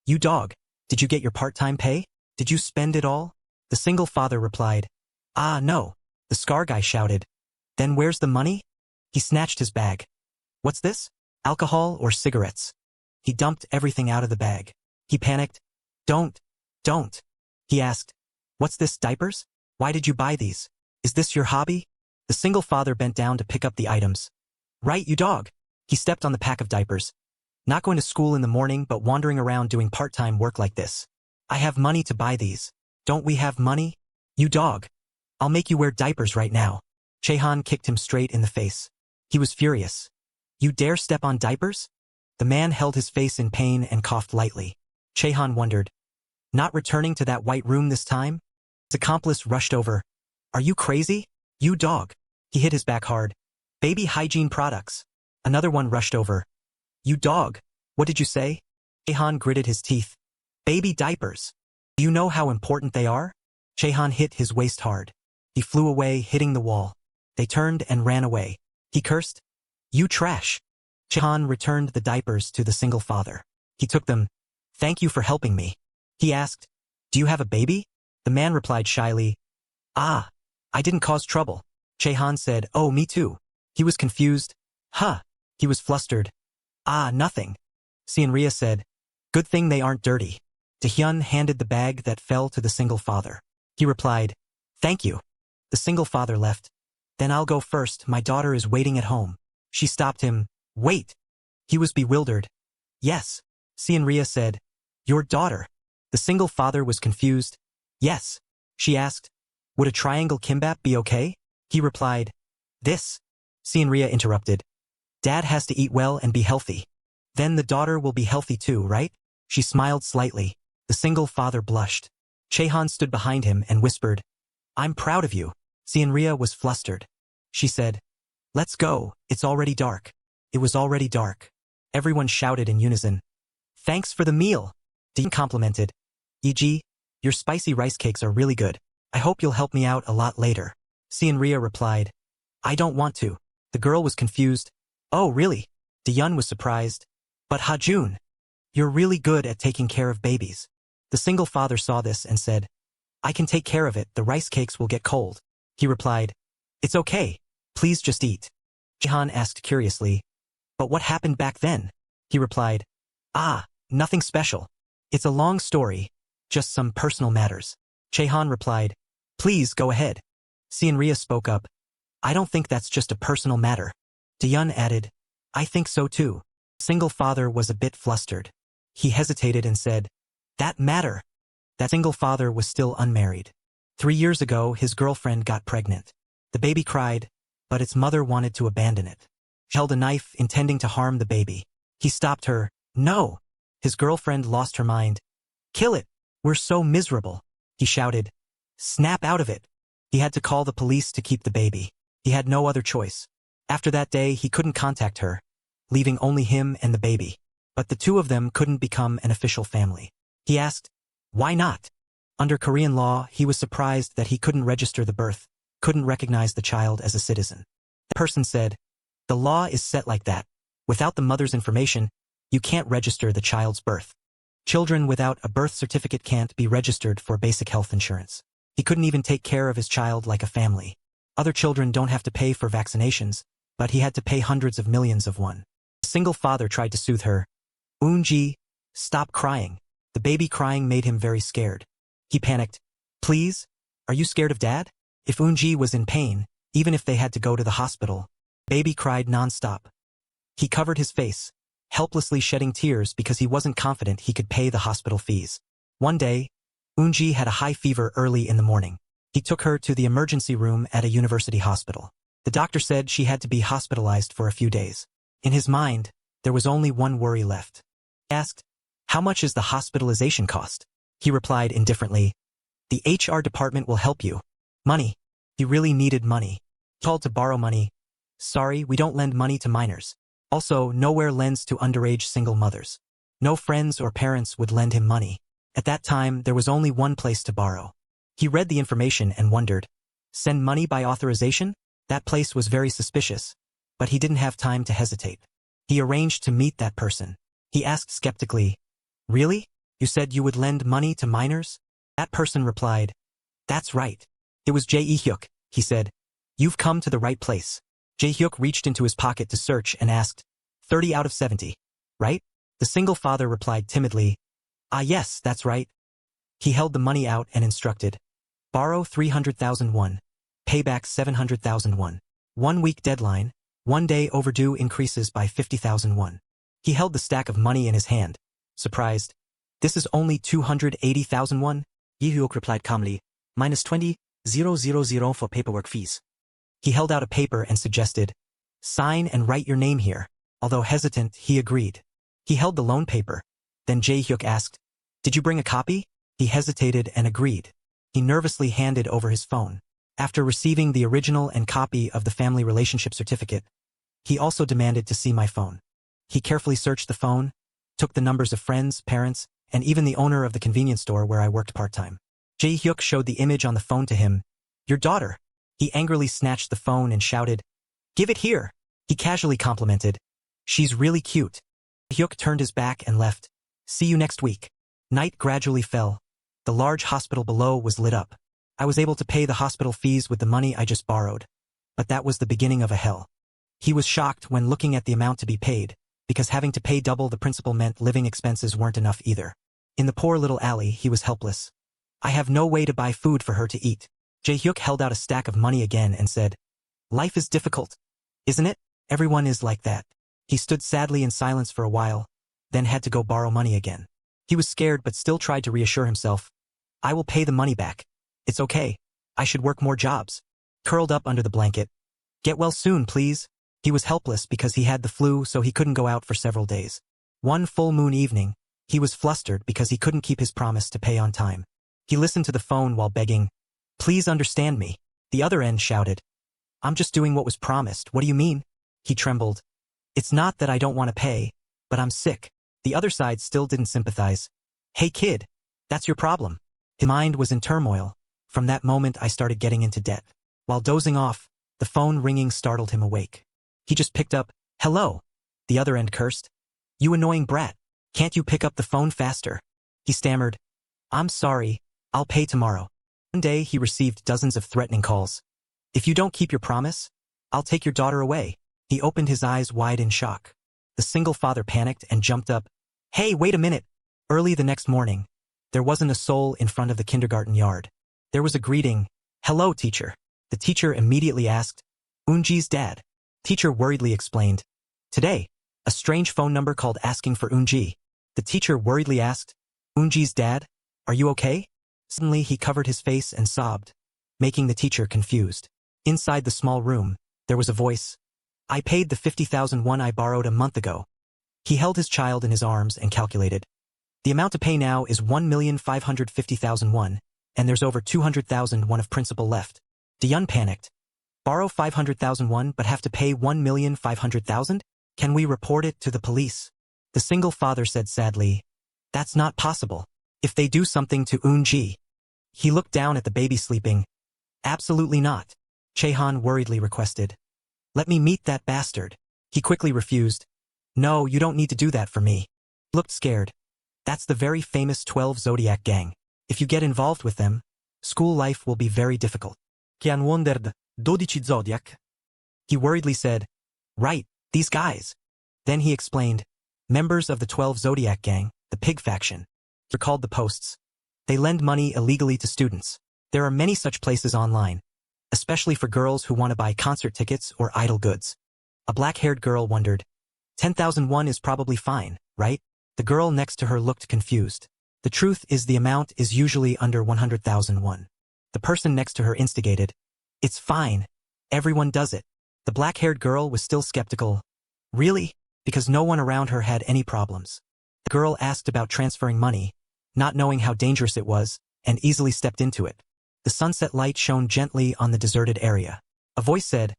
"You dog, did you get your part-time pay? Did you spend it all?" The single father replied, "Ah, no." The scar guy shouted, "Then where's the money?" He snatched his bag. "What's this? Alcohol or cigarettes?" He dumped everything out of the bag. He panicked. Don't. He asked, "What's this, diapers? Why did you buy these? Is this your hobby?" The single father bent down to pick up the items. "Right, you dog." He stepped on the pack of diapers. "Not going to school in the morning but wandering around doing part-time work like this. I have money to buy these. Don't we have money? You dog. I'll make you wear diapers right now." Chehan kicked him straight in the face. He was furious. "You dare step on diapers?" The man held his face in pain and coughed lightly. Chehan wondered, "Not returning to that white room this time?" His accomplice rushed over. "Are you crazy? You dog. He hit his back hard. Baby hygiene products. Another one rushed over. You dog. What did you say? Chehan gritted his teeth. Baby diapers. Do you know how important they are? Chehan hit his waist hard. He flew away, hitting the wall. They turned and ran away. He cursed. You trash. Chehan returned the diapers to the single father. He took them. Thank you for helping me. He asked, do you have a baby? The man replied shyly, ah, I didn't cause trouble. Chehan said, oh, me too. He was confused. Huh. He was flustered. Ah, nothing. Sienria said, good thing they aren't dirty. Taehyun handed the bag that fell to the single father. He replied, thank you. The single father left. Then I'll go first, my daughter is waiting at home. She stopped him. Wait. He was bewildered. Yes. Sienria said, your daughter. The single father was confused. Yes. She asked, would a triangle kimbap be okay? He replied, this. Sienria interrupted. Dad has to eat well and be healthy. Then the daughter will be healthy too, right? She smiled slightly. The single father blushed. Chehan stood behind him and whispered, I'm proud of you. Sienria was flustered. She said, let's go, it's already dark. It was already dark. Everyone shouted in unison. Thanks for the meal. Dean complimented. E.g., your spicy rice cakes are really good. I hope you'll help me out a lot later. Sienria replied, I don't want to. The girl was confused. Oh, really? Diyun was surprised. But Hajun, you're really good at taking care of babies. The single father saw this and said, I can take care of it, the rice cakes will get cold. He replied, it's okay. Please just eat. Jihan asked curiously, but what happened back then? He replied, ah, nothing special. It's a long story, just some personal matters. Chehan replied, please go ahead. Sienria spoke up, I don't think that's just a personal matter. Diyun added, I think so too. Single father was a bit flustered. He hesitated and said, that matter. That single father was still unmarried. 3 years ago, his girlfriend got pregnant. The baby cried, but its mother wanted to abandon it. She held a knife intending to harm the baby. He stopped her. No. His girlfriend lost her mind. Kill it. We're so miserable. He shouted. Snap out of it. He had to call the police to keep the baby. He had no other choice. After that day, he couldn't contact her, leaving only him and the baby. But the two of them couldn't become an official family. He asked, why not? Under Korean law, he was surprised that he couldn't register the birth, couldn't recognize the child as a citizen. The person said, the law is set like that. Without the mother's information, you can't register the child's birth. Children without a birth certificate can't be registered for basic health insurance. He couldn't even take care of his child like a family. Other children don't have to pay for vaccinations, but he had to pay hundreds of millions of won. A single father tried to soothe her. Eunji, stop crying. The baby crying made him very scared. He panicked. Please? Are you scared of Dad? If Eunji was in pain, even if they had to go to the hospital, baby cried non-stop. He covered his face, helplessly shedding tears because he wasn't confident he could pay the hospital fees. One day, Eunji had a high fever early in the morning. He took her to the emergency room at a university hospital. The doctor said she had to be hospitalized for a few days. In his mind, there was only one worry left. He asked, how much is the hospitalization cost? He replied indifferently, the HR department will help you. Money. He really needed money. He called to borrow money. Sorry, we don't lend money to minors. Also, nowhere lends to underage single mothers. No friends or parents would lend him money. At that time, there was only one place to borrow. He read the information and wondered, send money by authorization? That place was very suspicious, but he didn't have time to hesitate. He arranged to meet that person. He asked skeptically, really? You said you would lend money to minors? That person replied, that's right. It was Jae-hyuk, he said. You've come to the right place. Jae-hyuk reached into his pocket to search and asked, 30 out of 70, right? The single father replied timidly, ah yes, that's right. He held the money out and instructed, borrow 300,000 won, pay back 700,000 won. 1 week deadline, 1 day overdue increases by 50,000 won. He held the stack of money in his hand, surprised. This is only 280,000 won? Jae-hyuk replied calmly, minus 20,000 for paperwork fees. He held out a paper and suggested, sign and write your name here. Although hesitant, he agreed. He held the loan paper. Then Jae-hyuk asked, did you bring a copy? He hesitated and agreed. He nervously handed over his phone. After receiving the original and copy of the family relationship certificate, he also demanded to see my phone. He carefully searched the phone, took the numbers of friends, parents, and even the owner of the convenience store where I worked part-time. Jae-hyuk showed the image on the phone to him. Your daughter. He angrily snatched the phone and shouted, Give it here. He casually complimented, She's really cute. Hyuk turned his back and left. See you next week. Night gradually fell. The large hospital below was lit up. I was able to pay the hospital fees with the money I just borrowed. But that was the beginning of a hell. He was shocked when looking at the amount to be paid, because having to pay double the principal meant living expenses weren't enough either. In the poor little alley, he was helpless. I have no way to buy food for her to eat. Jae-hyuk held out a stack of money again and said, Life is difficult. Isn't it? Everyone is like that. He stood sadly in silence for a while, then had to go borrow money again. He was scared but still tried to reassure himself. I will pay the money back. It's okay. I should work more jobs. Curled up under the blanket. Get well soon, please. He was helpless because he had the flu, so he couldn't go out for several days. One full moon evening, he was flustered because he couldn't keep his promise to pay on time. He listened to the phone while begging, Please understand me. The other end shouted, I'm just doing what was promised. What do you mean? He trembled. It's not that I don't want to pay, but I'm sick. The other side still didn't sympathize. Hey kid, that's your problem. His mind was in turmoil. From that moment I started getting into debt. While dozing off, the phone ringing startled him awake. He just picked up, Hello. The other end cursed. You annoying brat. Can't you pick up the phone faster? He stammered. I'm sorry. I'll pay tomorrow. One day he received dozens of threatening calls. If you don't keep your promise, I'll take your daughter away. He opened his eyes wide in shock. The single father panicked and jumped up. Hey, wait a minute. Early the next morning, there wasn't a soul in front of the kindergarten yard. There was a greeting. Hello, teacher. The teacher immediately asked, Unji's dad. Teacher worriedly explained. Today, a strange phone number called asking for Unji. The teacher worriedly asked, Unji's dad? Are you okay? Suddenly he covered his face and sobbed, making the teacher confused. Inside the small room, there was a voice. I paid the 50,000 won I borrowed a month ago. He held his child in his arms and calculated. The amount to pay now is 1,550,000 won, and there's over 200,000 won of principal left. Diyun panicked. Borrow 500,000 won but have to pay 1,500,000? Can we report it to the police? The single father said sadly, That's not possible. If they do something to Unji. He looked down at the baby sleeping. Absolutely not. Chehan worriedly requested. Let me meet that bastard. He quickly refused. No, you don't need to do that for me. He looked scared. That's the very famous 12 Zodiac gang. If you get involved with them, school life will be very difficult. Kian wondered, 12 Zodiac? He worriedly said, Right, these guys. Then he explained, members of the 12 Zodiac gang, the pig faction. He recalled the posts. They lend money illegally to students. There are many such places online, especially for girls who want to buy concert tickets or idol goods. A black-haired girl wondered, 10,000 won is probably fine, right? The girl next to her looked confused. The truth is the amount is usually under 100,000 won. The person next to her instigated, It's fine. Everyone does it. The black-haired girl was still skeptical. Really? Because no one around her had any problems. The girl asked about transferring money, not knowing how dangerous it was, and easily stepped into it. The sunset light shone gently on the deserted area. A voice said,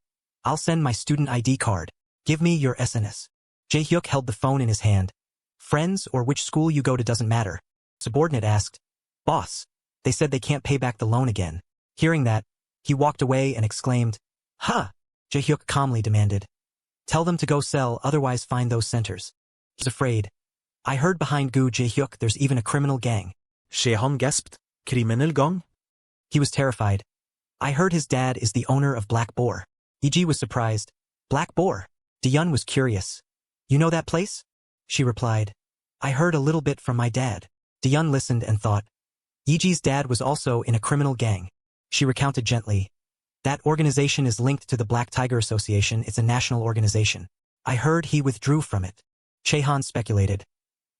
I'll send my student ID card. Give me your SNS. Jae-hyuk held the phone in his hand. Friends or which school you go to doesn't matter. Subordinate asked, Boss, they said they can't pay back the loan again. Hearing that, he walked away and exclaimed, Huh! Jae-hyuk calmly demanded. Tell them to go sell, otherwise find those centers. He was afraid. I heard behind Gu Jae-hyuk there's even a criminal gang. Chehan gasped, Criminal gang? He was terrified. I heard his dad is the owner of Black Boar. Iji was surprised. Black Boar? Diyun was curious. You know that place? She replied. I heard a little bit from my dad. Diyun listened and thought. Yiji's dad was also in a criminal gang. She recounted gently. That organization is linked to the Black Tiger Association. It's a national organization. I heard he withdrew from it. Chehan speculated.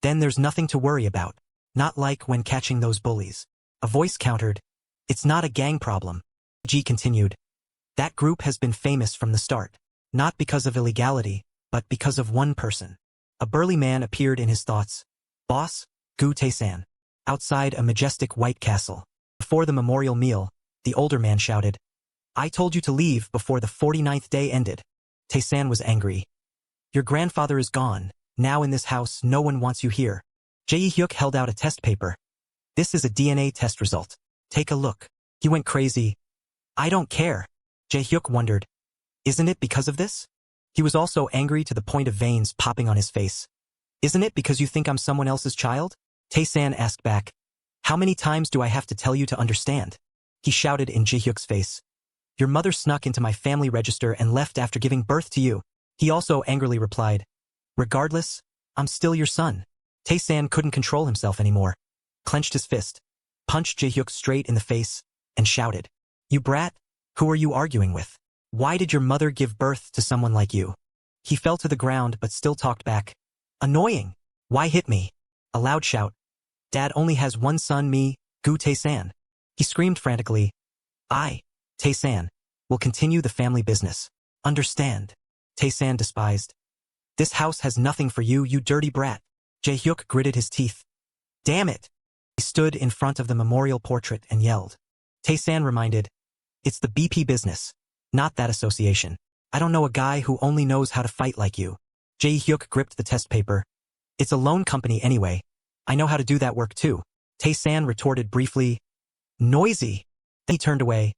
Then there's nothing to worry about. Not like when catching those bullies. A voice countered. It's not a gang problem. Ji continued. That group has been famous from the start. Not because of illegality, but because of one person. A burly man appeared in his thoughts. Boss, Gu Tae-san. Outside a majestic white castle. Before the memorial meal, the older man shouted. I told you to leave before the 49th day ended. Tae-san was angry. Your grandfather is gone. Now in this house, no one wants you here. Jae-hyuk held out a test paper. This is a DNA test result. Take a look. He went crazy. I don't care. Jae-hyuk wondered. Isn't it because of this? He was also angry to the point of veins popping on his face. Isn't it because you think I'm someone else's child? Tae-san asked back. How many times do I have to tell you to understand? He shouted in Jae-hyuk's face. Your mother snuck into my family register and left after giving birth to you. He also angrily replied. Regardless, I'm still your son. Tae-san couldn't control himself anymore. Clenched his fist, punched Jae-hyuk straight in the face, and shouted. You brat, who are you arguing with? Why did your mother give birth to someone like you? He fell to the ground but still talked back. Annoying. Why hit me? A loud shout. Dad only has one son, me, Gu Tae-san. He screamed frantically. I, Tae-san, will continue the family business. Understand? Tae-san despised. This house has nothing for you, you dirty brat. Jae-hyuk gritted his teeth. Damn it! He stood in front of the memorial portrait and yelled. Tae-san reminded. It's the BP business, not that association. I don't know a guy who only knows how to fight like you. Jae-hyuk gripped the test paper. It's a loan company anyway. I know how to do that work too. Tae-san retorted briefly. Noisy. Then he turned away.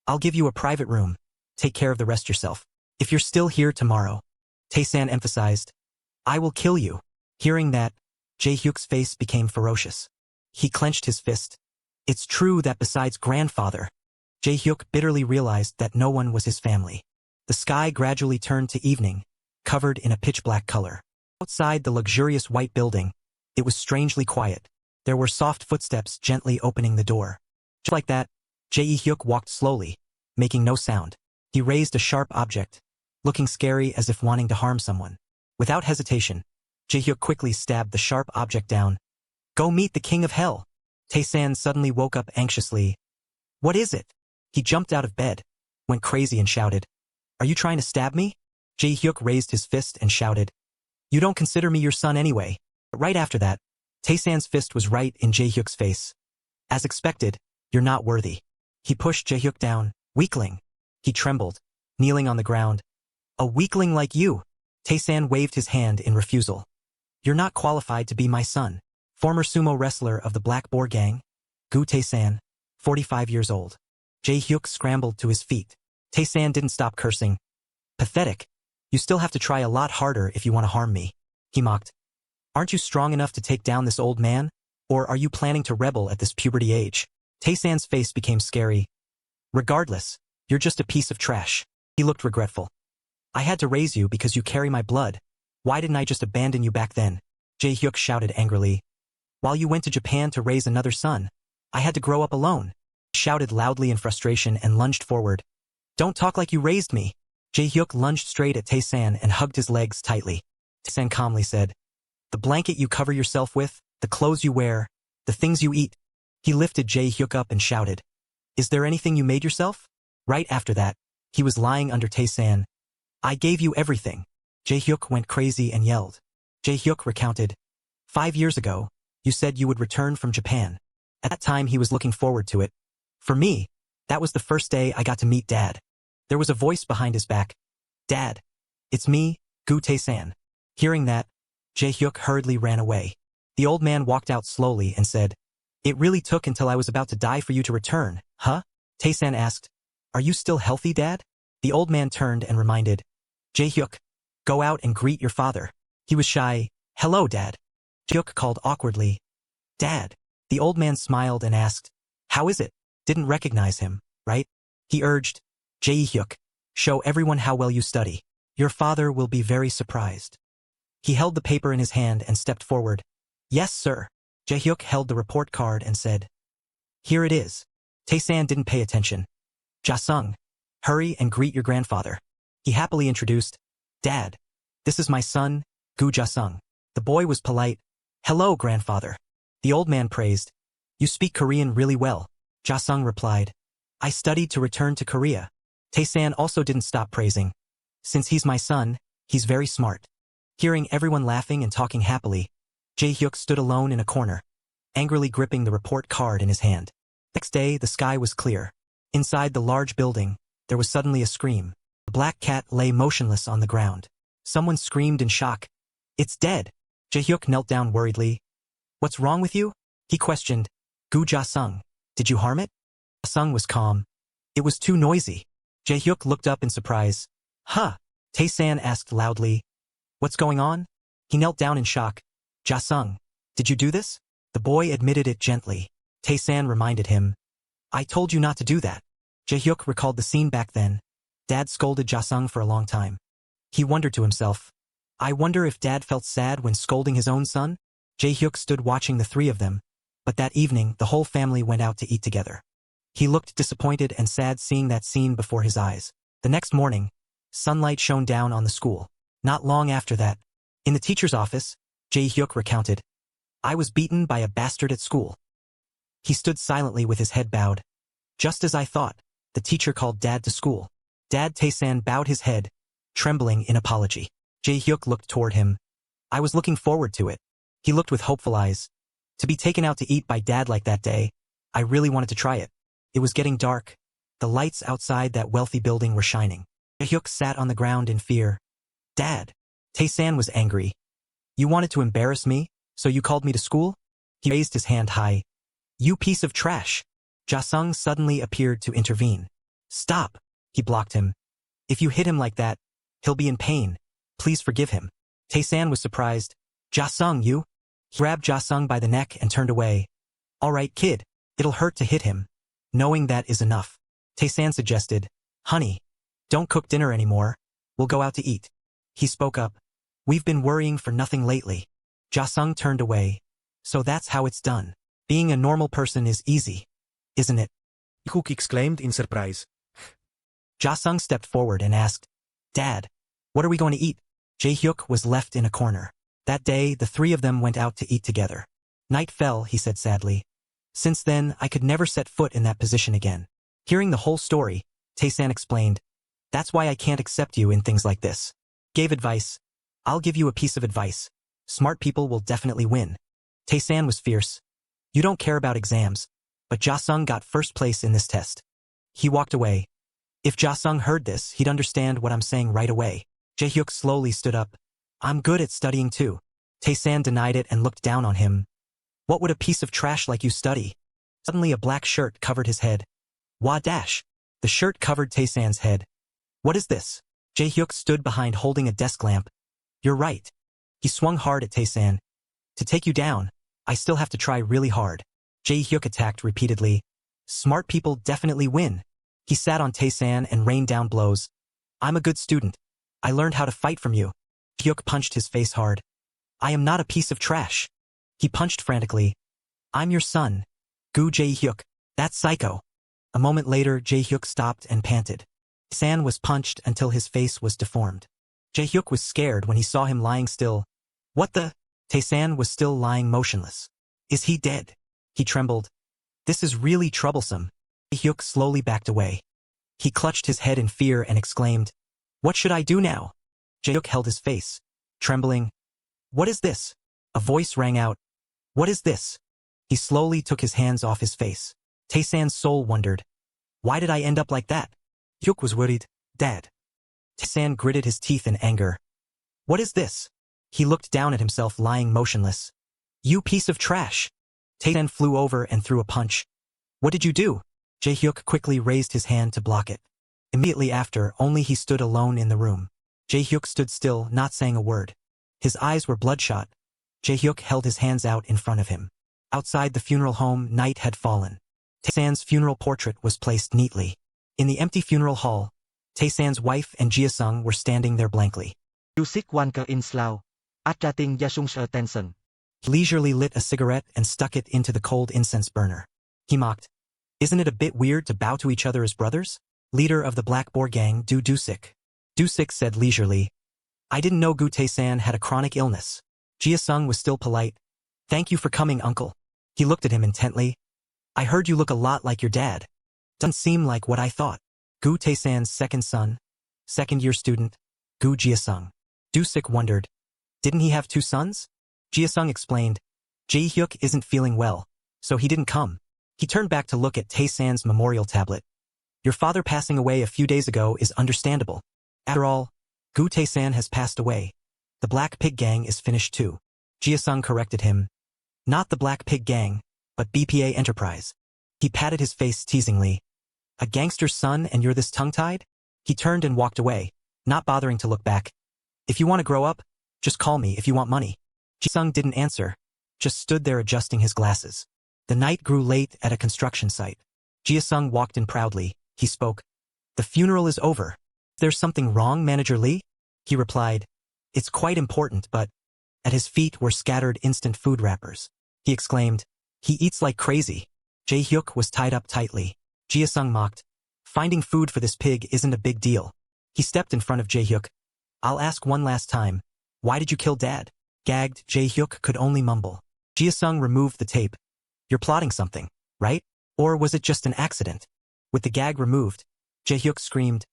I'll give you a private room. Take care of the rest yourself. If you're still here tomorrow, Tae-san emphasized, I will kill you. Hearing that, Jae-hyuk's face became ferocious. He clenched his fist. It's true that besides grandfather, Jae-hyuk bitterly realized that no one was his family. The sky gradually turned to evening, covered in a pitch-black color. Outside the luxurious white building, it was strangely quiet. There were soft footsteps gently opening the door. Just like that, Jae-hyuk walked slowly, making no sound. He raised a sharp object, looking scary as if wanting to harm someone. Without hesitation, Jae-hyuk quickly stabbed the sharp object down. Go meet the king of hell. Tae-san suddenly woke up anxiously. What is it? He jumped out of bed, went crazy and shouted. Are you trying to stab me? Jae-hyuk raised his fist and shouted. You don't consider me your son anyway. But right after that, Tae-san's fist was right in Jae-hyuk's face. As expected, you're not worthy. He pushed Jae-hyuk down. Weakling. He trembled, kneeling on the ground. A weakling like you. Tae-san waved his hand in refusal. You're not qualified to be my son. Former sumo wrestler of the Black Boar Gang, Gu Tae-san, 45 years old. Jae-hyuk scrambled to his feet. Tae-san didn't stop cursing. Pathetic. You still have to try a lot harder if you want to harm me. He mocked. Aren't you strong enough to take down this old man? Or are you planning to rebel at this puberty age? Tae-san's face became scary. Regardless, you're just a piece of trash. He looked regretful. I had to raise you because you carry my blood. Why didn't I just abandon you back then? Jae-hyuk shouted angrily. While you went to Japan to raise another son, I had to grow up alone. He shouted loudly in frustration and lunged forward. Don't talk like you raised me. Jae-hyuk lunged straight at Tae-san and hugged his legs tightly. Tae-san calmly said, the blanket you cover yourself with, the clothes you wear, the things you eat. He lifted Jae-hyuk up and shouted, is there anything you made yourself? Right after that, he was lying under Tae-san. I gave you everything. Jae-hyuk went crazy and yelled. Jae-hyuk recounted, 5 years ago, you said you would return from Japan. At that time he was looking forward to it. For me, that was the first day I got to meet Dad. There was a voice behind his back. Dad, it's me, Gu Tae-san. Hearing that, Jae-hyuk hurriedly ran away. The old man walked out slowly and said, it really took until I was about to die for you to return, huh? Tae-san asked, are you still healthy, Dad? The old man turned and reminded, Jae-hyuk, go out and greet your father. He was shy. Hello, Dad. Jae-hyuk called awkwardly. Dad. The old man smiled and asked, how is it? Didn't recognize him, right? He urged, Jae-hyuk, show everyone how well you study. Your father will be very surprised. He held the paper in his hand and stepped forward. Yes, sir. Jae-hyuk held the report card and said, here it is. Tae-san didn't pay attention. Ja-sung, hurry and greet your grandfather. He happily introduced, Dad, this is my son, Gu Ja-sung. The boy was polite. Hello, grandfather. The old man praised. You speak Korean really well. Ja-sung replied. I studied to return to Korea. Tae-san also didn't stop praising. Since he's my son, he's very smart. Hearing everyone laughing and talking happily, Jae-hyuk stood alone in a corner, angrily gripping the report card in his hand. Next day, the sky was clear. Inside the large building, there was suddenly a scream. The black cat lay motionless on the ground. Someone screamed in shock. It's dead. Jae-hyuk knelt down worriedly. What's wrong with you? He questioned. Gu Ja-sung, did you harm it? Ja-sung was calm. It was too noisy. Jae-hyuk looked up in surprise. Huh? Tae-san asked loudly. What's going on? He knelt down in shock. Ja-sung, did you do this? The boy admitted it gently. Tae-san reminded him. I told you not to do that. Jae-hyuk recalled the scene back then. Dad scolded Ja-sung for a long time. He wondered to himself. I wonder if Dad felt sad when scolding his own son? Jae-hyuk stood watching the three of them, but that evening the whole family went out to eat together. He looked disappointed and sad seeing that scene before his eyes. The next morning, sunlight shone down on the school. Not long after that, in the teacher's office, Jae-hyuk recounted. I was beaten by a bastard at school. He stood silently with his head bowed. Just as I thought, the teacher called Dad to school. Dad Tae-san bowed his head, trembling in apology. Jae-hyuk looked toward him. I was looking forward to it. He looked with hopeful eyes. To be taken out to eat by Dad like that day, I really wanted to try it. It was getting dark. The lights outside that wealthy building were shining. Jae-hyuk sat on the ground in fear. Dad. Tae-san was angry. You wanted to embarrass me, so you called me to school? He raised his hand high. You piece of trash. Ja-sung suddenly appeared to intervene. Stop. He blocked him. If you hit him like that, he'll be in pain. Please forgive him. Tae-san was surprised. Ja-sung, you? He grabbed Ja-sung by the neck and turned away. All right, kid. It'll hurt to hit him. Knowing that is enough. Tae-san suggested. Honey, don't cook dinner anymore. We'll go out to eat. He spoke up. We've been worrying for nothing lately. Ja-sung turned away. So that's how it's done. Being a normal person is easy, isn't it? Jae-hyuk exclaimed in surprise. Ja-sung stepped forward and asked, Dad, what are we going to eat? Jae-hyuk was left in a corner. That day, the three of them went out to eat together. Night fell, he said sadly. Since then, I could never set foot in that position again. Hearing the whole story, Tae-san explained, That's why I can't accept you in things like this. Gave advice. I'll give you a piece of advice. Smart people will definitely win. Tae-san was fierce. You don't care about exams, but Ja-sung got first place in this test. He walked away. If Ja-sung heard this, he'd understand what I'm saying right away. Jae-hyuk slowly stood up. I'm good at studying too. Tae-san denied it and looked down on him. What would a piece of trash like you study? Suddenly a black shirt covered his head. Wah dash. The shirt covered Tae-san's head. What is this? Jae-hyuk stood behind holding a desk lamp. You're right. He swung hard at Tae-san. To take you down, I still have to try really hard. Jae-hyuk attacked repeatedly. Smart people definitely win. He sat on Tae-san and rained down blows. I'm a good student. I learned how to fight from you. Jae-hyuk punched his face hard. I am not a piece of trash. He punched frantically. I'm your son. Gu Jae-hyuk. That's psycho. A moment later, Jae-hyuk stopped and panted. San was punched until his face was deformed. Jae-hyuk was scared when he saw him lying still. What the? Tae-san was still lying motionless. Is he dead? He trembled. This is really troublesome. Jae-hyuk slowly backed away. He clutched his head in fear and exclaimed, What should I do now? Jae-hyuk held his face, trembling. What is this? A voice rang out. What is this? He slowly took his hands off his face. Tae-san's soul wondered. Why did I end up like that? Jae-hyuk was worried. Dad. Tae-san gritted his teeth in anger. What is this? He looked down at himself lying motionless. You piece of trash. Tae-san flew over and threw a punch. What did you do? Jae-hyuk quickly raised his hand to block it. Immediately after, only he stood alone in the room. Jae-hyuk stood still, not saying a word. His eyes were bloodshot. Jae-hyuk held his hands out in front of him. Outside the funeral home, night had fallen. Tae-san's funeral portrait was placed neatly. In the empty funeral hall, Tae-san's wife and Jia-sung were standing there blankly. Music wanker in slow, attracting Yasung's attention. He leisurely lit a cigarette and stuck it into the cold incense burner. He mocked. Isn't it a bit weird to bow to each other as brothers? Leader of the Black Boar gang, Du Dusik. Dusik said leisurely. I didn't know Gu Tae-san had a chronic illness. Jia-sung was still polite. Thank you for coming, uncle. He looked at him intently. I heard you look a lot like your dad. Doesn't seem like what I thought. Gu Tae-san's second son, second-year student, Gu Jia-sung. Dusik wondered. Didn't he have two sons? Jia-sung explained. Jae-hyuk isn't feeling well, so he didn't come. He turned back to look at Tae-san's memorial tablet. Your father passing away a few days ago is understandable. After all, Gu Tae-san has passed away. The Black Pig Gang is finished too. Jia-sung corrected him. Not the Black Pig Gang, but BPA Enterprise. He patted his face teasingly. A gangster's son and you're this tongue-tied? He turned and walked away, not bothering to look back. If you want to grow up, just call me if you want money. Jia-sung didn't answer, just stood there adjusting his glasses. The night grew late at a construction site. Jia-sung walked in proudly. He spoke. The funeral is over. There's something wrong, Manager Lee? He replied. It's quite important, but... At his feet were scattered instant food wrappers. He exclaimed. He eats like crazy. Jae-hyuk was tied up tightly. Jia-sung mocked. Finding food for this pig isn't a big deal. He stepped in front of Jae-hyuk. I'll ask one last time. Why did you kill Dad? Gagged, Jae-hyuk could only mumble. Jia-sung removed the tape. You're plotting something, right? Or was it just an accident? With the gag removed, Jae-hyuk screamed.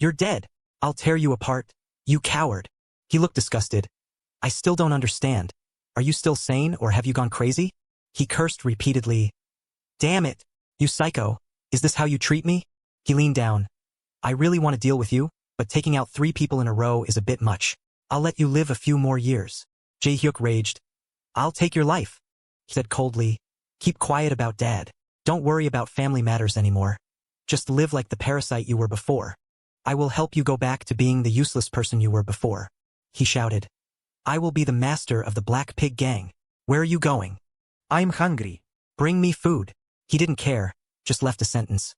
You're dead. I'll tear you apart. You coward. He looked disgusted. I still don't understand. Are you still sane or have you gone crazy? He cursed repeatedly. Damn it. You psycho. Is this how you treat me? He leaned down. I really want to deal with you, but taking out 3 people in a row is a bit much. I'll let you live a few more years. Jae-hyuk raged. I'll take your life. He said coldly. Keep quiet about Dad. Don't worry about family matters anymore. Just live like the parasite you were before. I will help you go back to being the useless person you were before. He shouted. I will be the master of the Black Pig Gang. Where are you going? I'm hungry. Bring me food. He didn't care, just left a sentence.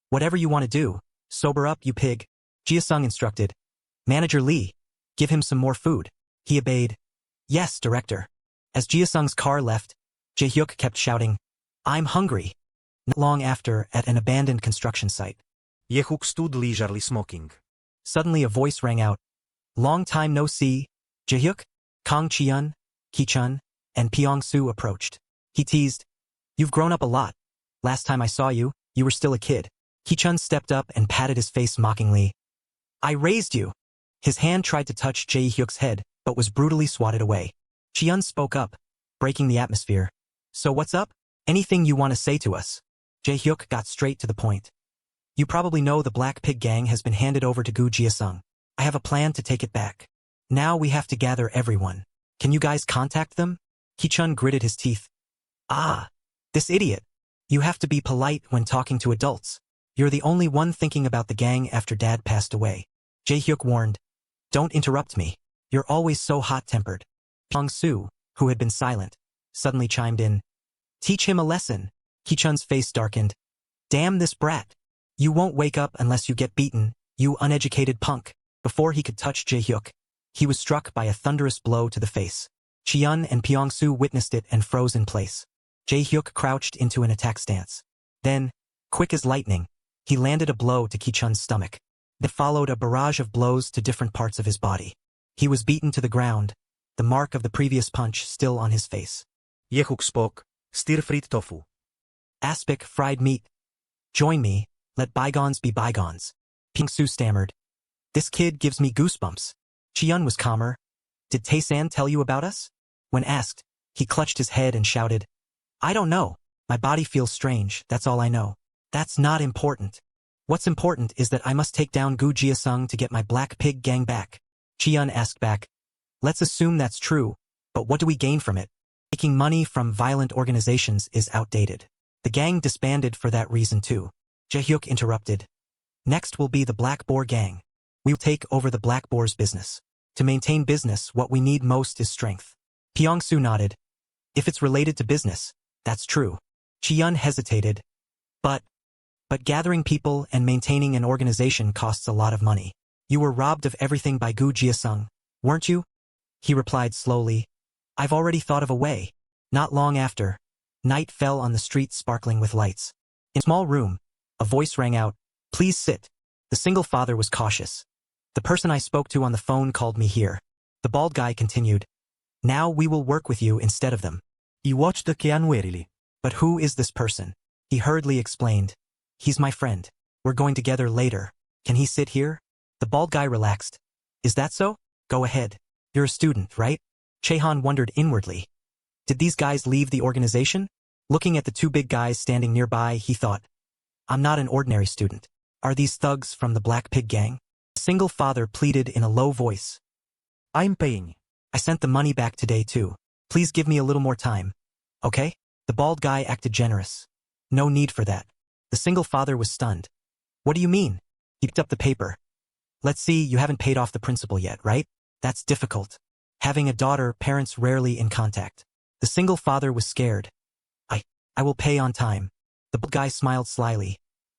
Whatever you want to do, sober up, you pig. Jia-sung instructed. Manager Lee, give him some more food. He obeyed. Yes, director. As Jia-sung's car left, Jae-hyuk kept shouting, I'm hungry. Not long after, at an abandoned construction site. Jae-hyuk stood leisurely smoking. Suddenly a voice rang out. Long time no see. Jae-hyuk, Kang Chi-yun, Ki-chun, and Pyong-soo approached. He teased. You've grown up a lot. Last time I saw you, you were still a kid. Ki-chun stepped up and patted his face mockingly. I raised you. His hand tried to touch Jae-hyuk's head, but was brutally swatted away. Chi-yun spoke up, breaking the atmosphere. So what's up? Anything you want to say to us? Jae-hyuk got straight to the point. You probably know the Black Pig Gang has been handed over to Gu Jia-sung. I have a plan to take it back. Now we have to gather everyone. Can you guys contact them? Ki-chun gritted his teeth. Ah, this idiot. You have to be polite when talking to adults. You're the only one thinking about the gang after Dad passed away. Jae-hyuk warned. Don't interrupt me. You're always so hot-tempered. Pyong-soo, who had been silent, suddenly chimed in. Teach him a lesson. Ki-chun's face darkened. Damn this brat. You won't wake up unless you get beaten, you uneducated punk. Before he could touch Jae-hyuk, he was struck by a thunderous blow to the face. Chi-yun and Pyong-soo witnessed it and froze in place. Jae-hyuk crouched into an attack stance. Then, quick as lightning, he landed a blow to Ki-chun's stomach. Then followed a barrage of blows to different parts of his body. He was beaten to the ground, the mark of the previous punch still on his face. Jae-hyuk spoke. Stir-fried tofu. Aspic fried meat. Join me, let bygones be bygones. Pyong-soo stammered. This kid gives me goosebumps. Chi-yun was calmer. Did Tae-san tell you about us? When asked, he clutched his head and shouted. I don't know. My body feels strange, that's all I know. That's not important. What's important is that I must take down Gu Jia-sung to get my Black Pig Gang back. Chi-yun asked back. Let's assume that's true, but what do we gain from it? Making money from violent organizations is outdated. The gang disbanded for that reason too. Jae-hyuk interrupted. Next will be the Black Boar Gang. We will take over the Black Boar's business. To maintain business, what we need most is strength. Pyong-soo nodded. If it's related to business, that's true. Chi-yun hesitated. But gathering people and maintaining an organization costs a lot of money. You were robbed of everything by Gu Jia-sung, weren't you? He replied slowly. I've already thought of a way. Not long after, night fell on the street sparkling with lights. In a small room, a voice rang out, Please sit. The single father was cautious. The person I spoke to on the phone called me here. The bald guy continued. Now we will work with you instead of them. He watched the Kean warily. But who is this person? He hurriedly explained. He's my friend. We're going together later. Can he sit here? The bald guy relaxed. Is that so? Go ahead. You're a student, right? Chehan wondered inwardly. Did these guys leave the organization? Looking at the 2 big guys standing nearby, he thought. I'm not an ordinary student. Are these thugs from the Black Pig gang? The single father pleaded in a low voice. I'm paying. I sent the money back today too. Please give me a little more time. Okay? The bald guy acted generous. No need for that. The single father was stunned. What do you mean? He picked up the paper. Let's see, you haven't paid off the principal yet, right? That's difficult. Having a daughter, parents rarely in contact. The single father was scared. I will pay on time. The bald guy smiled slyly.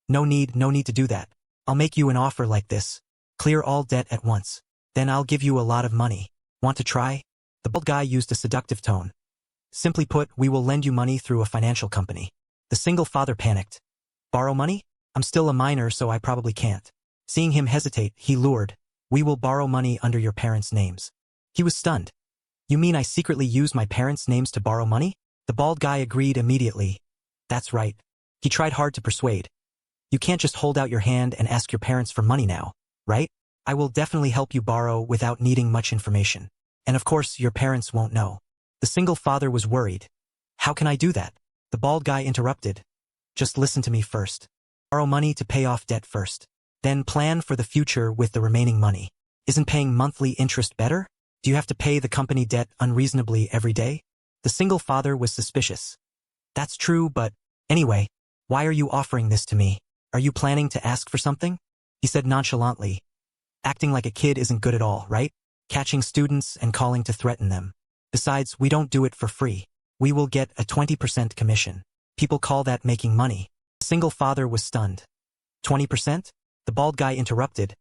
No need to do that. I'll make you an offer like this. Clear all debt at once. Then I'll give you a lot of money. Want to try? The bald guy used a seductive tone. Simply put, we will lend you money through a financial company. The single father panicked. Borrow money? I'm still a minor, so I probably can't. Seeing him hesitate, he lured. We will borrow money under your parents' names. He was stunned. You mean I secretly use my parents' names to borrow money? The bald guy agreed immediately. That's right. He tried hard to persuade. You can't just hold out your hand and ask your parents for money now, right? I will definitely help you borrow without needing much information. And of course, your parents won't know. The single father was worried. How can I do that? The bald guy interrupted. Just listen to me first. Borrow money to pay off debt first. Then plan for the future with the remaining money. Isn't paying monthly interest better? Do you have to pay the company debt unreasonably every day? The single father was suspicious. That's true, but anyway, why are you offering this to me? Are you planning to ask for something? He said nonchalantly. Acting like a kid isn't good at all, right? Catching students and calling to threaten them. Besides, we don't do it for free. We will get a 20% commission. People call that making money. The single father was stunned. 20%? The bald guy interrupted.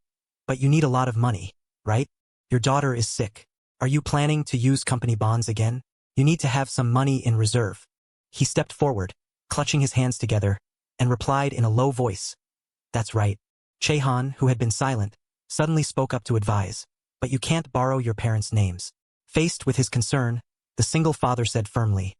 But you need a lot of money, right? Your daughter is sick. Are you planning to use company bonds again? You need to have some money in reserve. He stepped forward, clutching his hands together, and replied in a low voice. That's right. Chehan, who had been silent, suddenly spoke up to advise. But you can't borrow your parents' names. Faced with his concern, the single father said firmly.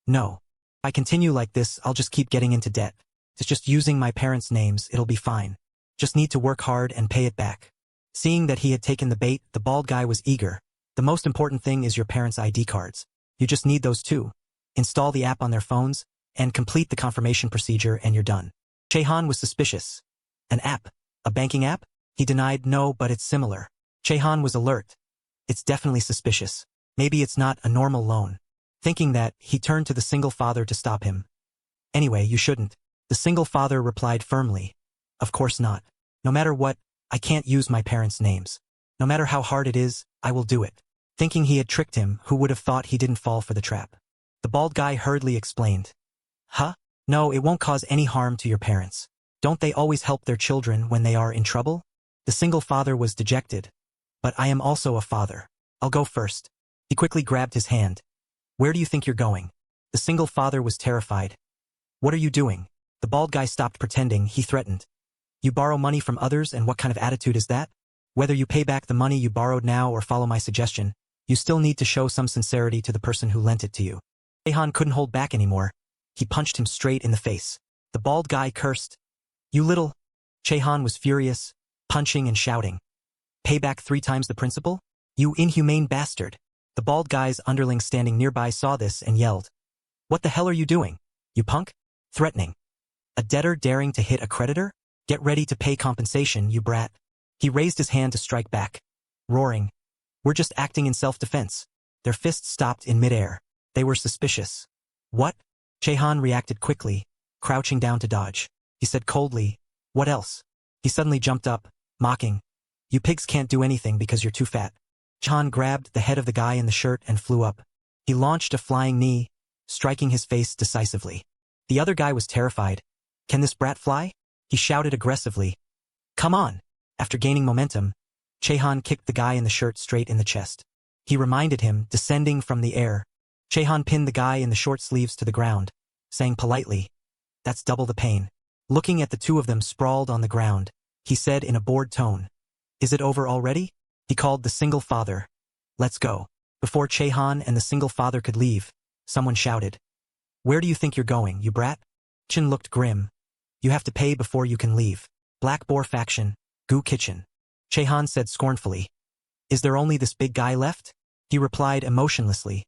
No. If I continue like this, I'll just keep getting into debt. It's just using my parents' names, it'll be fine. Just need to work hard and pay it back. Seeing that he had taken the bait, the bald guy was eager. The most important thing is your parents' ID cards. You just need those too. Install the app on their phones, and complete the confirmation procedure and you're done. Chehan was suspicious. An app? A banking app? He denied no, but it's similar. Chehan was alert. It's definitely suspicious. Maybe it's not a normal loan. Thinking that, he turned to the single father to stop him. Anyway, you shouldn't. The single father replied firmly. Of course not. No matter what, I can't use my parents' names. No matter how hard it is, I will do it. Thinking he had tricked him, who would have thought he didn't fall for the trap? The bald guy hurriedly explained. Huh? No, it won't cause any harm to your parents. Don't they always help their children when they are in trouble? The single father was dejected. But I am also a father. I'll go first. He quickly grabbed his hand. Where do you think you're going? The single father was terrified. What are you doing? The bald guy stopped pretending, he threatened. You borrow money from others, and what kind of attitude is that? Whether you pay back the money you borrowed now or follow my suggestion, you still need to show some sincerity to the person who lent it to you. Chehan couldn't hold back anymore. He punched him straight in the face. The bald guy cursed. You little... Chehan was furious, punching and shouting. Pay back 3 times the principal? You inhumane bastard. The bald guy's underling standing nearby saw this and yelled. What the hell are you doing? You punk? Threatening. A debtor daring to hit a creditor? Get ready to pay compensation, you brat. He raised his hand to strike back, roaring. We're just acting in self-defense. Their fists stopped in midair. They were suspicious. What? Chehan reacted quickly, crouching down to dodge. He said coldly, what else? He suddenly jumped up, mocking. You pigs can't do anything because you're too fat. Chehan grabbed the head of the guy in the shirt and flew up. He launched a flying knee, striking his face decisively. The other guy was terrified. Can this brat fly? He shouted aggressively. Come on. After gaining momentum, Chehan kicked the guy in the shirt straight in the chest. He reminded him, descending from the air. Chehan pinned the guy in the short sleeves to the ground, saying politely, That's double the pain. Looking at the two of them sprawled on the ground, he said in a bored tone. Is it over already? He called the single father. Let's go. Before Chehan and the single father could leave, someone shouted. Where do you think you're going, you brat? Chin looked grim. You have to pay before you can leave. Black Boar faction, Goo Kitchen. Chehan said scornfully. Is there only this big guy left? He replied emotionlessly.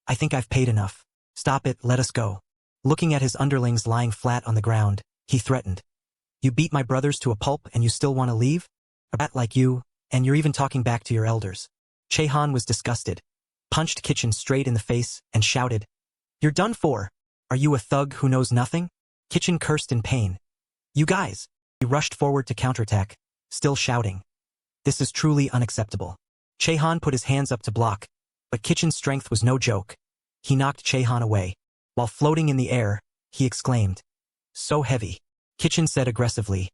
I think I've paid enough. Stop it, let us go. Looking at his underlings lying flat on the ground, he threatened. You beat my brothers to a pulp and you still want to leave? A brat like you, and you're even talking back to your elders. Chehan was disgusted, punched Kitchen straight in the face, and shouted, "You're done for! Are you a thug who knows nothing?" Kitchen cursed in pain. "You guys!" He rushed forward to counterattack, still shouting. This is truly unacceptable. Chehan put his hands up to block, but Kitchen's strength was no joke. He knocked Chehan away. While floating in the air, he exclaimed, "So heavy." Kitchen said aggressively,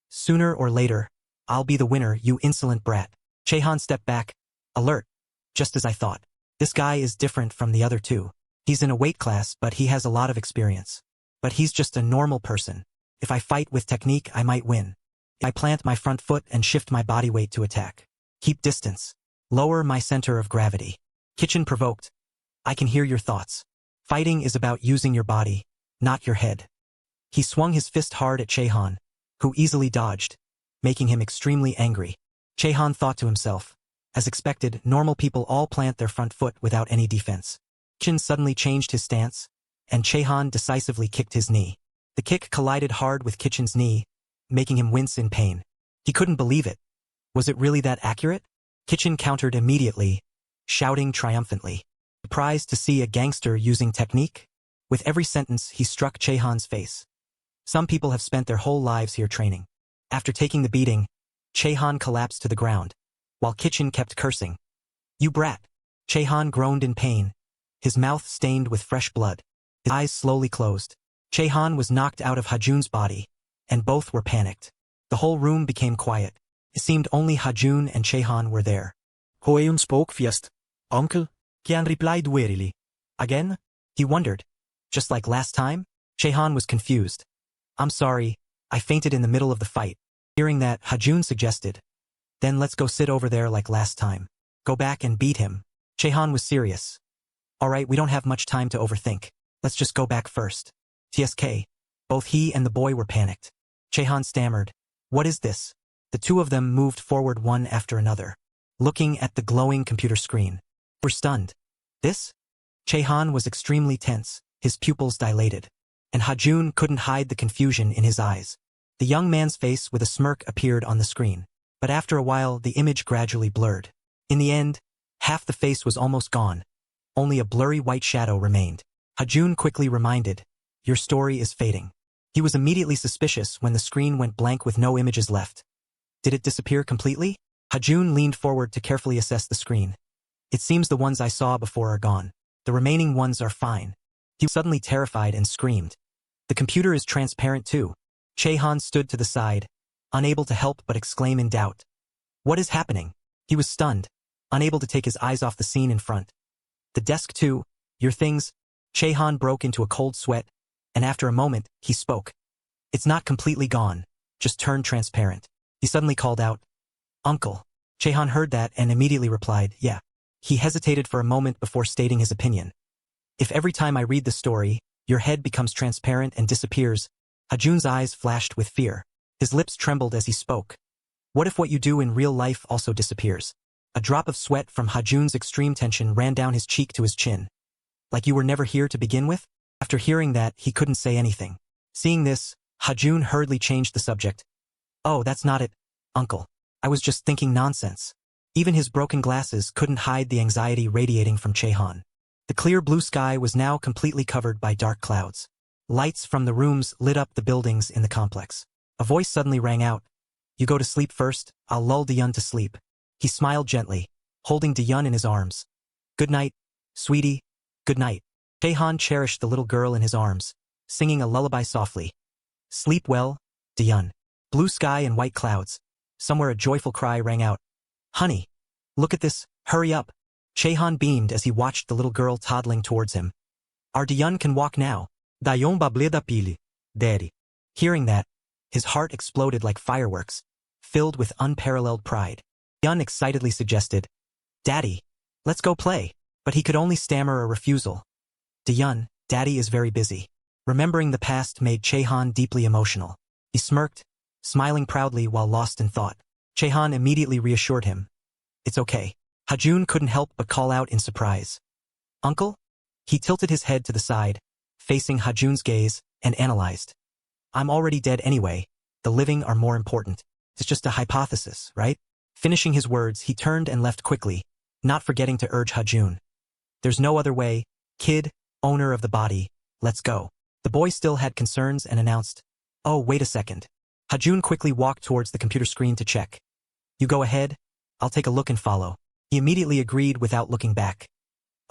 "Sooner or later, I'll be the winner, you insolent brat." Chehan stepped back, alert, just as I thought. This guy is different from the other two. He's in a weight class, but he has a lot of experience. But he's just a normal person. If I fight with technique, I might win. If I plant my front foot and shift my body weight to attack. Keep distance. Lower my center of gravity. Kitchen provoked. I can hear your thoughts. Fighting is about using your body, not your head. He swung his fist hard at Chehan, who easily dodged, making him extremely angry. Chehan thought to himself, as expected, normal people all plant their front foot without any defense. Kitchen suddenly changed his stance, and Chehan decisively kicked his knee. The kick collided hard with Kitchen's knee, making him wince in pain. He couldn't believe it. Was it really that accurate? Kitchen countered immediately, shouting triumphantly. Surprised to see a gangster using technique? With every sentence, he struck Chehan's face. Some people have spent their whole lives here training. After taking the beating, Chehan collapsed to the ground, while Kitchen kept cursing. "You brat!" Chehan groaned in pain, his mouth stained with fresh blood. His eyes slowly closed. Chehan was knocked out of Hajun's body, and both were panicked. The whole room became quiet. It seemed only Hajun and Chehan were there. Hoeun spoke first. Uncle? Kian replied wearily. Again? He wondered. Just like last time? Chehan was confused. "I'm sorry, I fainted in the middle of the fight." Hearing that, Hajun suggested, "Then let's go sit over there like last time. Go back and beat him." Chehan was serious. "All right, we don't have much time to overthink. Let's just go back first." TSK. Both he and the boy were panicked. Chehan stammered, "What is this?" The two of them moved forward one after another, looking at the glowing computer screen. They were stunned. This? Chehan was extremely tense, his pupils dilated, and Hajun couldn't hide the confusion in his eyes. The young man's face with a smirk appeared on the screen, but after a while the image gradually blurred. In the end, half the face was almost gone. Only a blurry white shadow remained. Hajun quickly reminded, "Your story is fading." He was immediately suspicious when the screen went blank with no images left. Did it disappear completely? Hajun leaned forward to carefully assess the screen. "It seems the ones I saw before are gone. The remaining ones are fine." He was suddenly terrified and screamed. "The computer is transparent too." Chehan stood to the side, unable to help but exclaim in doubt. "What is happening?" He was stunned, unable to take his eyes off the scene in front. "The desk too, your things." Chehan broke into a cold sweat, and after a moment, he spoke. "It's not completely gone, just turned transparent." He suddenly called out, "Uncle." Chehan heard that and immediately replied, "Yeah." He hesitated for a moment before stating his opinion. "If every time I read the story, your head becomes transparent and disappears." Hajun's eyes flashed with fear. His lips trembled as he spoke. "What if what you do in real life also disappears?" A drop of sweat from Hajun's extreme tension ran down his cheek to his chin. "Like you were never here to begin with?" After hearing that, he couldn't say anything. Seeing this, Hajun hurriedly changed the subject. "Oh, that's not it, Uncle. I was just thinking nonsense." Even his broken glasses couldn't hide the anxiety radiating from Chehan. The clear blue sky was now completely covered by dark clouds. Lights from the rooms lit up the buildings in the complex. A voice suddenly rang out. "You go to sleep first, I'll lull Diyun to sleep." He smiled gently, holding Diyun in his arms. "Good night, sweetie, good night." Chehan cherished the little girl in his arms, singing a lullaby softly. "Sleep well, Diyun." Blue sky and white clouds. Somewhere a joyful cry rang out. "Honey, look at this, hurry up." Chehan beamed as he watched the little girl toddling towards him. "Our Diyun can walk now." Dayon bableda pili, daddy. Hearing that, his heart exploded like fireworks, filled with unparalleled pride. Diyun excitedly suggested, "Daddy, let's go play." But he could only stammer a refusal. "Diyun, Daddy is very busy." Remembering the past made Chehan deeply emotional. He smirked, smiling proudly while lost in thought. Chehan immediately reassured him. "It's okay." Hajun couldn't help but call out in surprise. "Uncle?" He tilted his head to the side, facing Hajun's gaze, and analyzed. "I'm already dead anyway. The living are more important. It's just a hypothesis, right? Finishing his words, he turned and left quickly, not forgetting to urge Hajun. There's no other way. Kid, owner of the body, let's go. The boy still had concerns and announced, oh, wait a second. Hajun quickly walked towards the computer screen to check. You go ahead, I'll take a look and follow. He immediately agreed without looking back.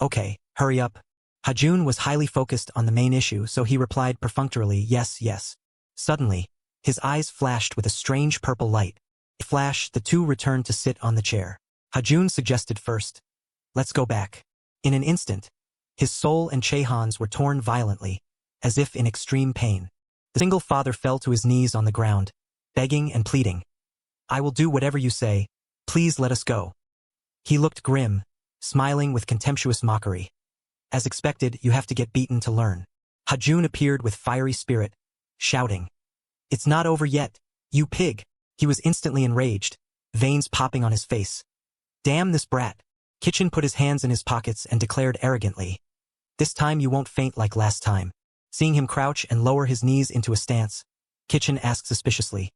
Okay, hurry up. Hajun was highly focused on the main issue, so he replied perfunctorily, yes, yes. Suddenly, his eyes flashed with a strange purple light. A flash, the two returned to sit on the chair. Hajun suggested first, let's go back. In an instant, his soul and Chehan's were torn violently, as if in extreme pain. The single father fell to his knees on the ground, begging and pleading. I will do whatever you say. Please let us go. He looked grim, smiling with contemptuous mockery. As expected, you have to get beaten to learn. Hajun appeared with fiery spirit, shouting, it's not over yet, you pig. He was instantly enraged, veins popping on his face. Damn this brat. Kitchen put his hands in his pockets and declared arrogantly, this time you won't faint like last time. Seeing him crouch and lower his knees into a stance, Kitchen asked suspiciously,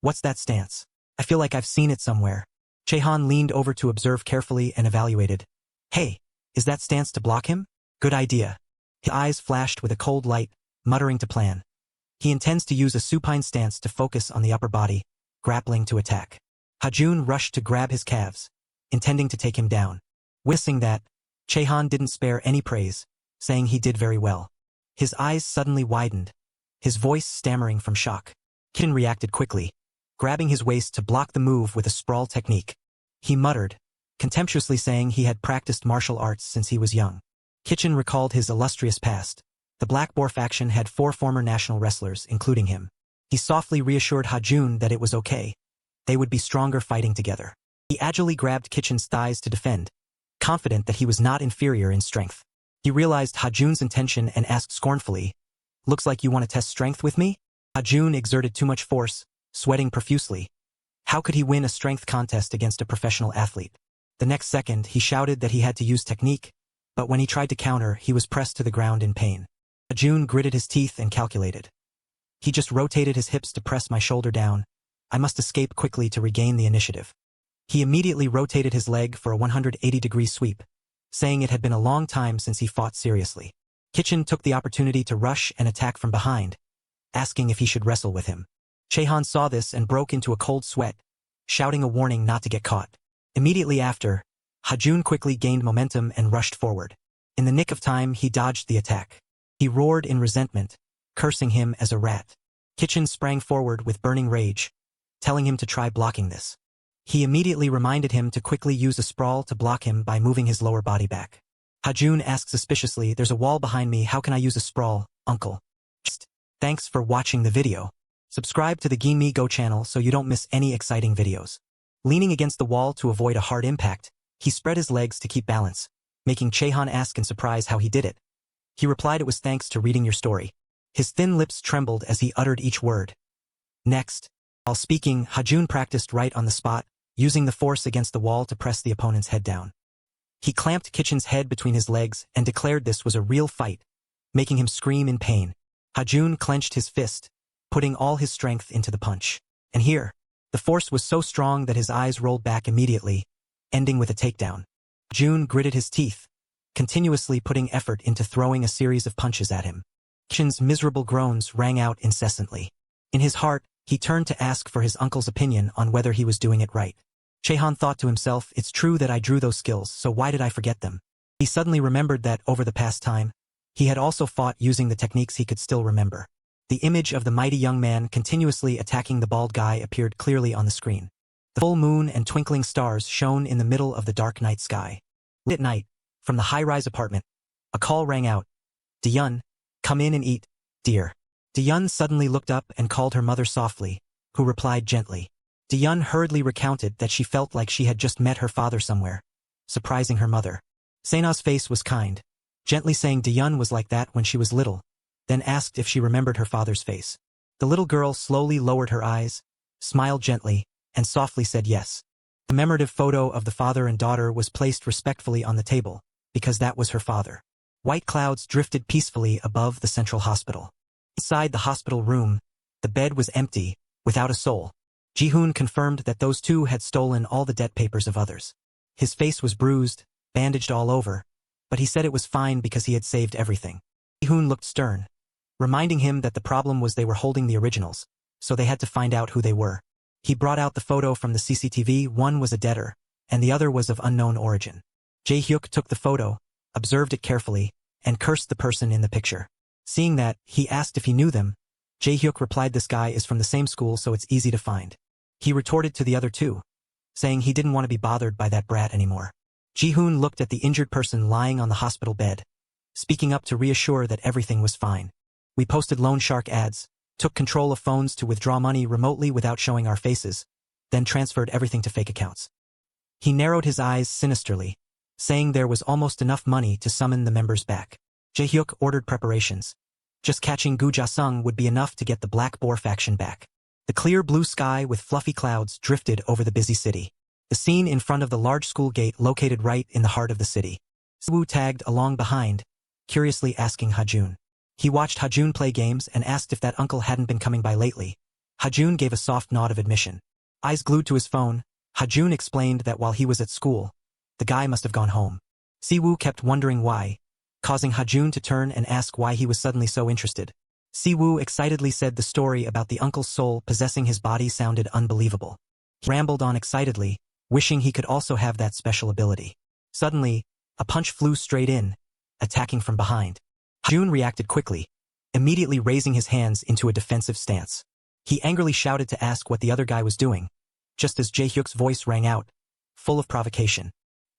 what's that stance? I feel like I've seen it somewhere. Chehan leaned over to observe carefully and evaluated. Hey, is that stance to block him? Good idea. His eyes flashed with a cold light, muttering to plan. He intends to use a supine stance to focus on the upper body, grappling to attack. Hajun rushed to grab his calves, intending to take him down. Witnessing that, Chehan didn't spare any praise, saying he did very well. His eyes suddenly widened, his voice stammering from shock. Kitchen reacted quickly, grabbing his waist to block the move with a sprawl technique. He muttered, contemptuously saying he had practiced martial arts since he was young. Kitchen recalled his illustrious past. The Black Boar faction had 4 former national wrestlers, including him. He softly reassured Hajun that it was okay. They would be stronger fighting together. He agilely grabbed Kitchen's thighs to defend, confident that he was not inferior in strength. He realized Hajun's intention and asked scornfully, looks like you want to test strength with me? Hajun exerted too much force, sweating profusely. How could he win a strength contest against a professional athlete? The next second, he shouted that he had to use technique, but when he tried to counter, he was pressed to the ground in pain. Hajun gritted his teeth and calculated. He just rotated his hips to press my shoulder down. I must escape quickly to regain the initiative. He immediately rotated his leg for a 180-degree sweep, saying it had been a long time since he fought seriously. Kitchen took the opportunity to rush and attack from behind, asking if he should wrestle with him. Chehan saw this and broke into a cold sweat, shouting a warning not to get caught. Immediately after, Hajun quickly gained momentum and rushed forward. In the nick of time, he dodged the attack. He roared in resentment, cursing him as a rat. Kitchen sprang forward with burning rage, telling him to try blocking this. He immediately reminded him to quickly use a sprawl to block him by moving his lower body back. Hajun asked suspiciously, there's a wall behind me, how can I use a sprawl, uncle? Thanks for watching the video. Subscribe to the Ginmi Go channel so you don't miss any exciting videos. Leaning against the wall to avoid a hard impact, he spread his legs to keep balance, making Chehan ask in surprise how he did it. He replied it was thanks to reading your story. His thin lips trembled as he uttered each word. Next, while speaking, Hajun practiced right on the spot, using the force against the wall to press the opponent's head down. He clamped Kitchen's head between his legs and declared this was a real fight, making him scream in pain. Hajun clenched his fist, putting all his strength into the punch. And here, the force was so strong that his eyes rolled back immediately, ending with a takedown. Hajun gritted his teeth, continuously putting effort into throwing a series of punches at him. Kitchen's miserable groans rang out incessantly. In his heart, he turned to ask for his uncle's opinion on whether he was doing it right. Chehan thought to himself, it's true that I drew those skills, so why did I forget them? He suddenly remembered that, over the past time, he had also fought using the techniques he could still remember. The image of the mighty young man continuously attacking the bald guy appeared clearly on the screen. The full moon and twinkling stars shone in the middle of the dark night sky. At night, from the high-rise apartment, a call rang out. Diyun, come in and eat, dear. Diyun suddenly looked up and called her mother softly, who replied gently. Diyun hurriedly recounted that she felt like she had just met her father somewhere, surprising her mother. Sena's face was kind, gently saying Diyun was like that when she was little, then asked if she remembered her father's face. The little girl slowly lowered her eyes, smiled gently, and softly said yes. A commemorative photo of the father and daughter was placed respectfully on the table, because that was her father. White clouds drifted peacefully above the central hospital. Inside the hospital room, the bed was empty, without a soul. Ji-hoon confirmed that those two had stolen all the debt papers of others. His face was bruised, bandaged all over, but he said it was fine because he had saved everything. Ji-hoon looked stern, reminding him that the problem was they were holding the originals, so they had to find out who they were. He brought out the photo from the CCTV. One was a debtor, and the other was of unknown origin. Jae-hyuk took the photo, observed it carefully, and cursed the person in the picture. Seeing that, he asked if he knew them. Jae-hyuk replied this guy is from the same school so it's easy to find. He retorted to the other two, saying he didn't want to be bothered by that brat anymore. Ji-hoon looked at the injured person lying on the hospital bed, speaking up to reassure that everything was fine. We posted loan shark ads, took control of phones to withdraw money remotely without showing our faces, then transferred everything to fake accounts. He narrowed his eyes sinisterly, saying there was almost enough money to summon the members back. Jae-hyuk ordered preparations. Just catching Gu Ja-sung would be enough to get the Black Boar faction back. The clear blue sky with fluffy clouds drifted over the busy city. The scene in front of the large school gate located right in the heart of the city. Siwoo tagged along behind, curiously asking Hajun. He watched Hajun play games and asked if that uncle hadn't been coming by lately. Hajun gave a soft nod of admission. Eyes glued to his phone, Hajun explained that while he was at school, the guy must have gone home. Siwoo kept wondering why, causing Hajun to turn and ask why he was suddenly so interested. Siwoo excitedly said the story about the uncle's soul possessing his body sounded unbelievable. He rambled on excitedly, wishing he could also have that special ability. Suddenly, a punch flew straight in, attacking from behind. Hajun reacted quickly, immediately raising his hands into a defensive stance. He angrily shouted to ask what the other guy was doing, just as Jae-hyuk's voice rang out, full of provocation.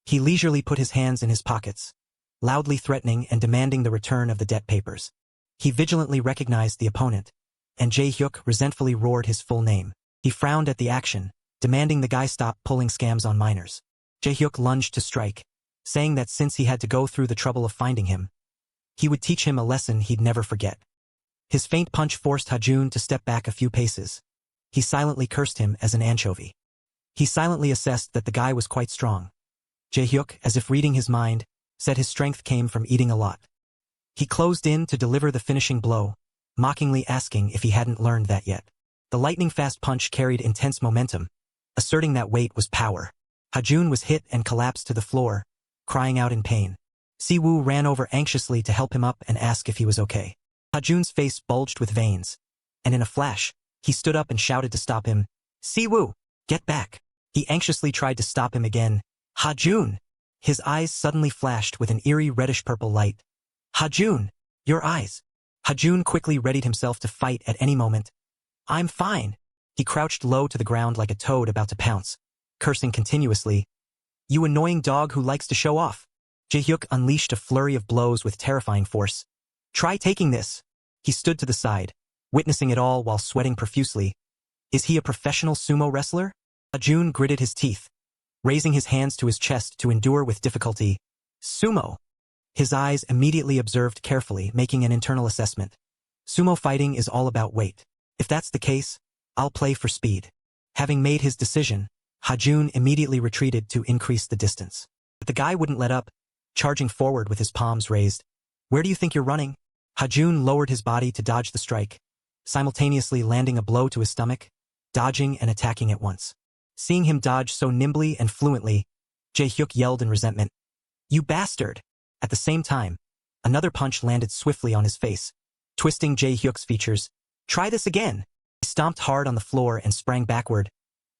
He leisurely put his hands in his pockets, loudly threatening and demanding the return of the debt papers. He vigilantly recognized the opponent, and Jae-hyuk resentfully roared his full name. He frowned at the action, demanding the guy stop pulling scams on minors. Jae-hyuk lunged to strike, saying that since he had to go through the trouble of finding him, he would teach him a lesson he'd never forget. His feint punch forced Hajun to step back a few paces. He silently cursed him as an anchovy. He silently assessed that the guy was quite strong. Jae-hyuk, as if reading his mind, said his strength came from eating a lot. He closed in to deliver the finishing blow, mockingly asking if he hadn't learned that yet. The lightning-fast punch carried intense momentum, asserting that weight was power. Hajun was hit and collapsed to the floor, crying out in pain. Siwoo ran over anxiously to help him up and ask if he was okay. Hajun's face bulged with veins, and in a flash, he stood up and shouted to stop him. Siwoo, get back. He anxiously tried to stop him again. Hajun! His eyes suddenly flashed with an eerie reddish-purple light. Hajun! Your eyes! Hajun quickly readied himself to fight at any moment. I'm fine. He crouched low to the ground like a toad about to pounce, cursing continuously. You annoying dog who likes to show off. Jae-hyuk unleashed a flurry of blows with terrifying force. Try taking this. He stood to the side, witnessing it all while sweating profusely. Is he a professional sumo wrestler? Hajun gritted his teeth, raising his hands to his chest to endure with difficulty. Sumo. His eyes immediately observed carefully, making an internal assessment. Sumo fighting is all about weight. If that's the case, I'll play for speed. Having made his decision, Hajun immediately retreated to increase the distance. But the guy wouldn't let up, charging forward with his palms raised. Where do you think you're running? Hajun lowered his body to dodge the strike, simultaneously landing a blow to his stomach, dodging and attacking at once. Seeing him dodge so nimbly and fluently, Jae-hyuk yelled in resentment. You bastard! At the same time, another punch landed swiftly on his face, twisting Jae-hyuk's features. Try this again! He stomped hard on the floor and sprang backward.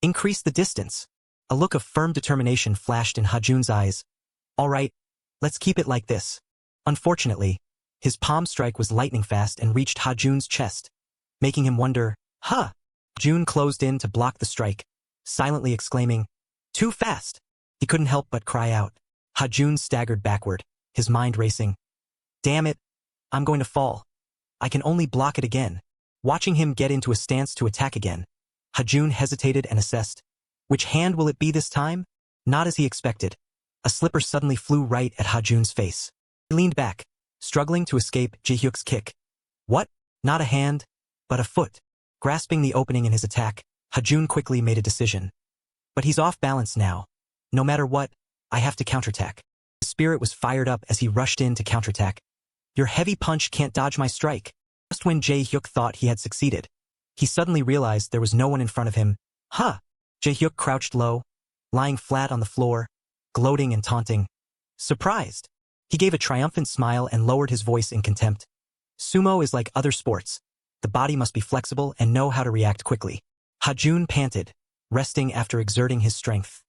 Increase the distance. A look of firm determination flashed in Hajun's eyes. All right, let's keep it like this. Unfortunately, his palm strike was lightning fast and reached Hajun's chest, making him wonder, huh? Hajun closed in to block the strike, silently exclaiming, too fast! He couldn't help but cry out. Hajun staggered backward, his mind racing. Damn it, I'm going to fall. I can only block it again. Watching him get into a stance to attack again, Hajun hesitated and assessed. Which hand will it be this time? Not as he expected. A slipper suddenly flew right at Hajun's face. He leaned back, struggling to escape Jae-hyuk's kick. What? Not a hand, but a foot. Grasping the opening in his attack, Hajun quickly made a decision. But he's off balance now. No matter what, I have to counterattack. His spirit was fired up as he rushed in to counterattack. Your heavy punch can't dodge my strike. Just when Jae-hyuk thought he had succeeded, He suddenly realized there was no one in front of him. Huh! Jae-hyuk crouched low, lying flat on the floor, gloating and taunting. Surprised! He gave a triumphant smile and lowered his voice in contempt. Sumo is like other sports. The body must be flexible and know how to react quickly. Hajun panted, resting after exerting his strength.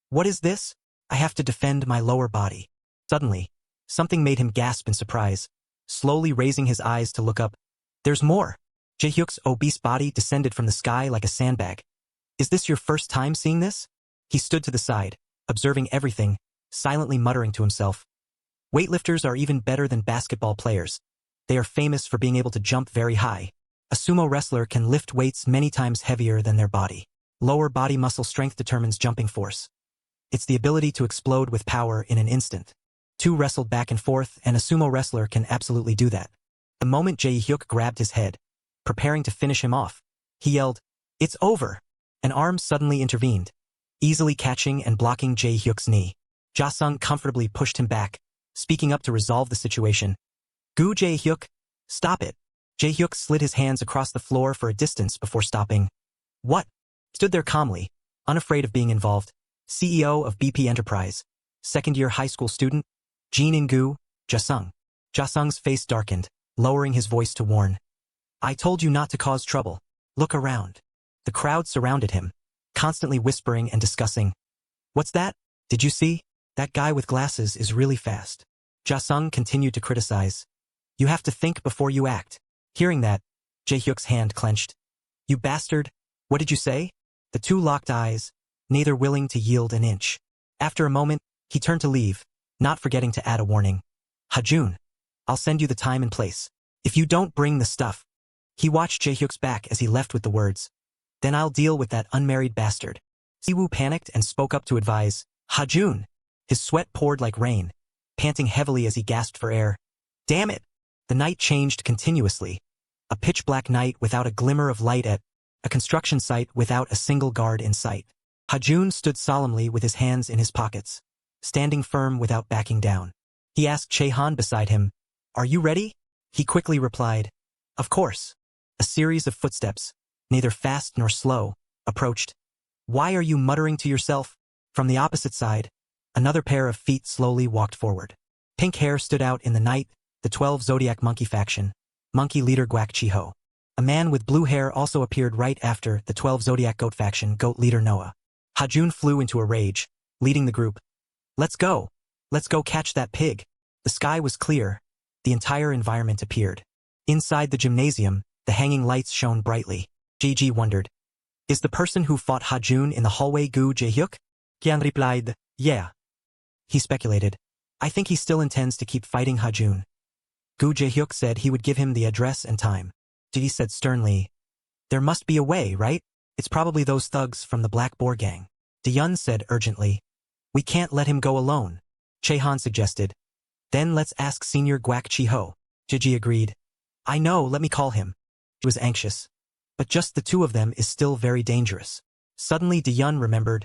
What is this? I have to defend my lower body. Suddenly, something made him gasp in surprise, slowly raising his eyes to look up. There's more! Jae-hyuk's obese body descended from the sky like a sandbag. Is this your first time seeing this? He stood to the side, observing everything, silently muttering to himself. Weightlifters are even better than basketball players. They are famous for being able to jump very high. A sumo wrestler can lift weights many times heavier than their body. Lower body muscle strength determines jumping force. It's the ability to explode with power in an instant. Two wrestled back and forth, and a sumo wrestler can absolutely do that. The moment Jae-hyuk grabbed his head, preparing to finish him off, he yelled, "It's over!" An arm suddenly intervened, easily catching and blocking Jae-hyuk's knee. Ja-sung comfortably pushed him back, speaking up to resolve the situation. "Gu Jae-hyuk, stop it!" Jae-hyuk slid his hands across the floor for a distance before stopping. "What?" Stood there calmly, unafraid of being involved. CEO of BP Enterprise, second-year high school student, Jin In-gu, Ja-sung. Ja-sung's face darkened, lowering his voice to warn. "I told you not to cause trouble. Look around." The crowd surrounded him, constantly whispering and discussing. "What's that? Did you see? That guy with glasses is really fast." Ja-sung continued to criticize. "You have to think before you act." Hearing that, Jae-hyuk's hand clenched. "You bastard! What did you say?" The two locked eyes, neither willing to yield an inch. After a moment, he turned to leave, not forgetting to add a warning. "Hajun, I'll send you the time and place. If you don't bring the stuff." He watched Jae-hyuk's back as he left with the words, "Then I'll deal with that unmarried bastard." Siwoo panicked and spoke up to advise, "Hajun!" His sweat poured like rain, panting heavily as he gasped for air. Damn it! The night changed continuously. A pitch-black night without a glimmer of light at a construction site without a single guard in sight. Hajun stood solemnly with his hands in his pockets, standing firm without backing down. He asked Chehan beside him, "Are you ready?" He quickly replied, "Of course." A series of footsteps, neither fast nor slow, approached. "Why are you muttering to yourself?" From the opposite side, another pair of feet slowly walked forward. Pink hair stood out in the night, the 12 Zodiac Monkey faction, monkey leader Guak Chiho. A man with blue hair also appeared right after the 12 Zodiac Goat faction goat leader Noah. Hajun flew into a rage, leading the group. "Let's go! Let's go catch that pig!" The sky was clear. The entire environment appeared. Inside the gymnasium, the hanging lights shone brightly. Gigi wondered, "Is the person who fought Hajun in the hallway Gu Jae-hyuk?" Kian replied, "Yeah." He speculated, "I think he still intends to keep fighting Hajun." Gu Jae-hyuk said he would give him the address and time. Gigi said sternly, "There must be a way, right? It's probably those thugs from the Black Boar gang." Diyun said urgently, "We can't let him go alone." Chehan suggested, "Then let's ask Senior Guak Chiho." Gigi agreed, "I know, let me call him." He was anxious. But just the two of them is still very dangerous. Suddenly Diyun remembered,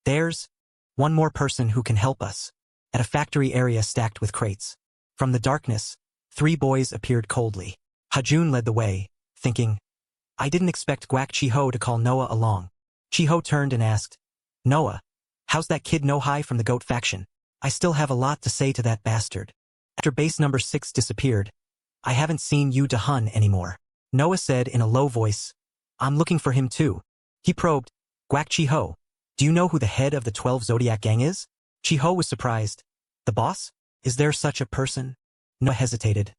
"There's one more person who can help us." At a factory area stacked with crates. From the darkness, 3 boys appeared coldly. Hajun led the way, thinking, "I didn't expect Guak Chiho to call Noah along." Chiho turned and asked, "Noah, how's that kid No-Hai from the Goat faction? I still have a lot to say to that bastard." After base number 6 disappeared, "I haven't seen Yu Da-hun anymore." Noah said in a low voice, "I'm looking for him too." He probed, "Guak Chiho, do you know who the head of the 12 Zodiac gang is?" Chiho was surprised. "The boss? Is there such a person?" Noah hesitated.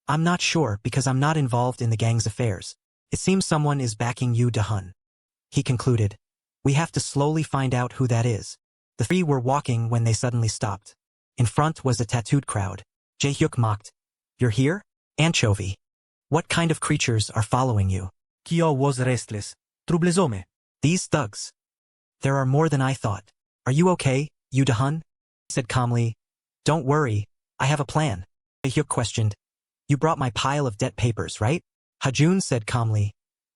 "I'm not sure because I'm not involved in the gang's affairs. It seems someone is backing Yu Da-hun." He concluded, "We have to slowly find out who that is." The 3 were walking when they suddenly stopped. In front was a tattooed crowd. Jae-hyuk mocked, "You're here? Anchovy. What kind of creatures are following you?" Kyo was restless. Troublesome. "These thugs. There are more than I thought. Are you okay, Yu Da-hun?" He said calmly, "Don't worry, I have a plan." Jae-hyuk questioned, "You brought my pile of debt papers, right?" Hajun said calmly,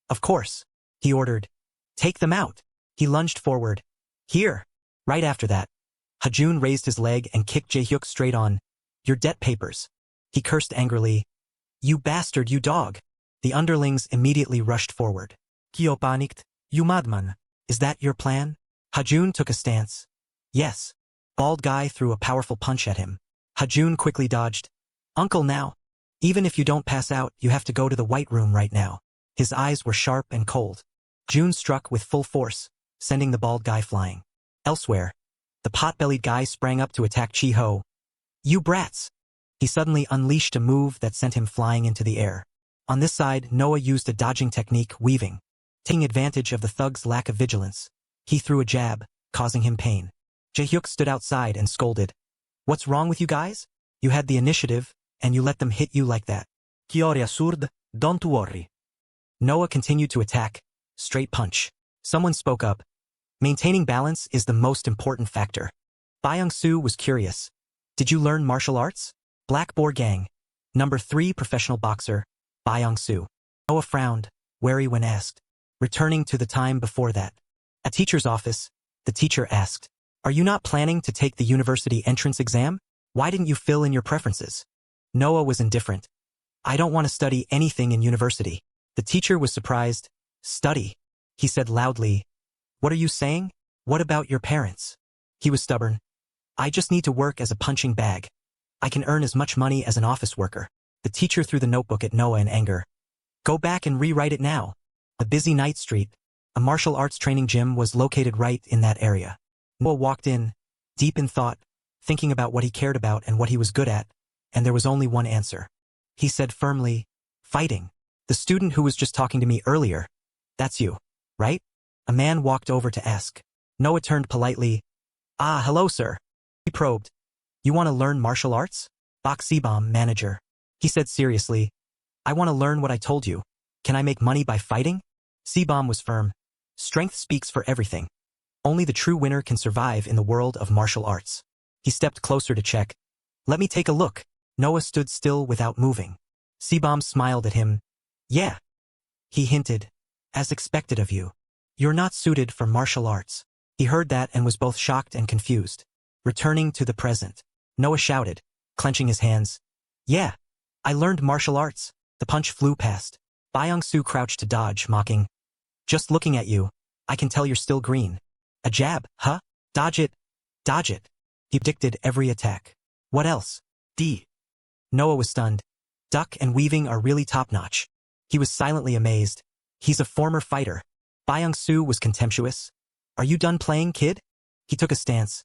"Of course." He ordered, "Take them out." He lunged forward. "Here." Right after that, Hajun raised his leg and kicked Jae-hyuk straight on. "Your debt papers." He cursed angrily, "You bastard, you dog." The underlings immediately rushed forward. Kyo panicked. You madman. Is that your plan? Hajun took a stance. Yes. Bald guy threw a powerful punch at him. Hajun quickly dodged. Uncle now. Even if you don't pass out, you have to go to the white room right now. His eyes were sharp and cold. Jun struck with full force, sending the bald guy flying. Elsewhere, the pot-bellied guy sprang up to attack Chi-Ho. You brats! He suddenly unleashed a move that sent him flying into the air. On this side, Noah used a dodging technique, weaving. Taking advantage of the thug's lack of vigilance, he threw a jab, causing him pain. Jae-hyuk stood outside and scolded. What's wrong with you guys? You had the initiative, and you let them hit you like that. Kyoria surd, don't worry. Noah continued to attack. Straight punch. Someone spoke up. Maintaining balance is the most important factor. Byung-soo was curious. Did you learn martial arts? Black Boar Gang. Number 3 professional boxer, Byung-soo. Noah frowned, wary when asked. Returning to the time before that. At teacher's office, the teacher asked, Are you not planning to take the university entrance exam? Why didn't you fill in your preferences? Noah was indifferent. I don't want to study anything in university. The teacher was surprised. Study, he said loudly. What are you saying? What about your parents? He was stubborn. I just need to work as a punching bag. I can earn as much money as an office worker. The teacher threw the notebook at Noah in anger. Go back and rewrite it now. A busy night street, a martial arts training gym was located right in that area. Noah walked in, deep in thought, thinking about what he cared about and what he was good at, and there was only one answer. He said firmly, Fighting. The student who was just talking to me earlier. That's you, right? A man walked over to ask. Noah turned politely. Ah, hello, sir. He probed. You want to learn martial arts? Bok Sibam, manager. He said seriously. I want to learn what I told you. Can I make money by fighting? Sibam was firm. Strength speaks for everything. Only the true winner can survive in the world of martial arts. He stepped closer to check. Let me take a look. Noah stood still without moving. Sibam smiled at him. Yeah. He hinted. As expected of you. You're not suited for martial arts. He heard that and was both shocked and confused. Returning to the present. Noah shouted, clenching his hands. Yeah. I learned martial arts. The punch flew past. Byung-soo crouched to dodge, mocking. Just looking at you, I can tell you're still green. A jab, huh? Dodge it. Dodge it. He predicted every attack. What else? D. Noah was stunned. Duck and weaving are really top-notch. He was silently amazed. He's a former fighter. Byung-soo was contemptuous. Are you done playing, kid? He took a stance.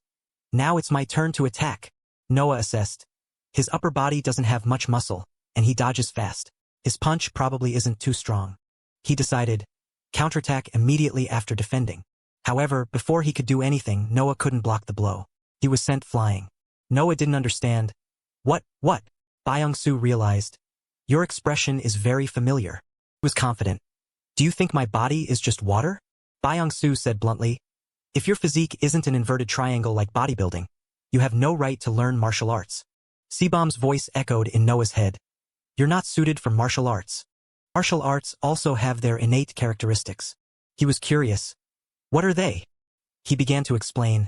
Now it's my turn to attack. Noah assessed. His upper body doesn't have much muscle, and he dodges fast. His punch probably isn't too strong. He decided. Counterattack immediately after defending. However, before he could do anything, Noah couldn't block the blow. He was sent flying. Noah didn't understand. What? Byung-soo realized. Your expression is very familiar. He was confident. Do you think my body is just water? Byung-soo said bluntly. If your physique isn't an inverted triangle like bodybuilding, you have no right to learn martial arts. Sibam's voice echoed in Noah's head. You're not suited for martial arts. Martial arts also have their innate characteristics. He was curious. What are they? He began to explain.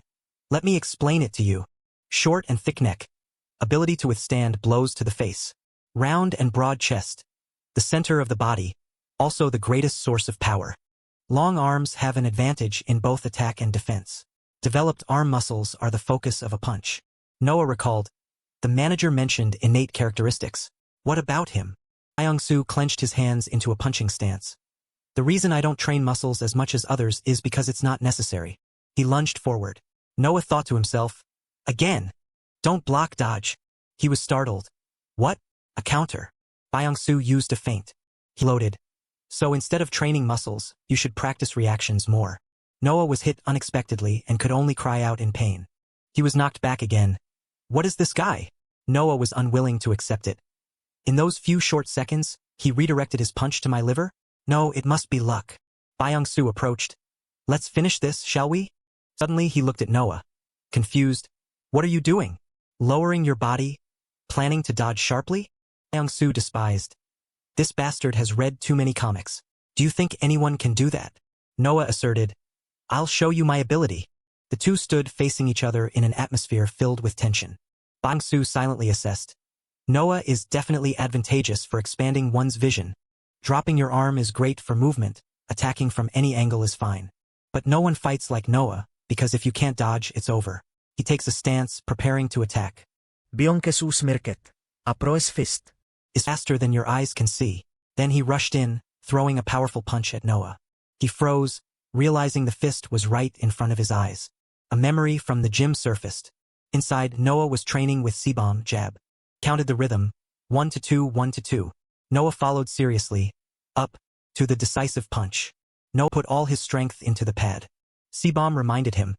Let me explain it to you. Short and thick neck. Ability to withstand blows to the face. Round and broad chest. The center of the body. Also the greatest source of power. Long arms have an advantage in both attack and defense. Developed arm muscles are the focus of a punch. Noah recalled. The manager mentioned innate characteristics. What about him? Byung-soo clenched his hands into a punching stance. The reason I don't train muscles as much as others is because it's not necessary. He lunged forward. Noah thought to himself. Again. Don't block dodge. He was startled. What? A counter. Byung-soo used a feint. He loaded. So instead of training muscles, you should practice reactions more. Noah was hit unexpectedly and could only cry out in pain. He was knocked back again. What is this guy? Noah was unwilling to accept it. In those few short seconds, he redirected his punch to my liver? No, it must be luck. Byung-soo approached. Let's finish this, shall we? Suddenly he looked at Noah. Confused. What are you doing? Lowering your body? Planning to dodge sharply? Byung-soo despised. This bastard has read too many comics. Do you think anyone can do that? Noah asserted. I'll show you my ability. The two stood facing each other in an atmosphere filled with tension. Byung-soo silently assessed. Noah is definitely advantageous for expanding one's vision. Dropping your arm is great for movement, attacking from any angle is fine. But no one fights like Noah, because if you can't dodge, it's over. He takes a stance, preparing to attack. Bionkesus mirket. Aproes fist. Is faster than your eyes can see. Then he rushed in, throwing a powerful punch at Noah. He froze, realizing the fist was right in front of his eyes. A memory from the gym surfaced. Inside, Noah was training with C-bomb jab. Counted the rhythm, 1 to 2, 1 to 2. Noah followed seriously, up, to the decisive punch. Noah put all his strength into the pad. C-bomb reminded him,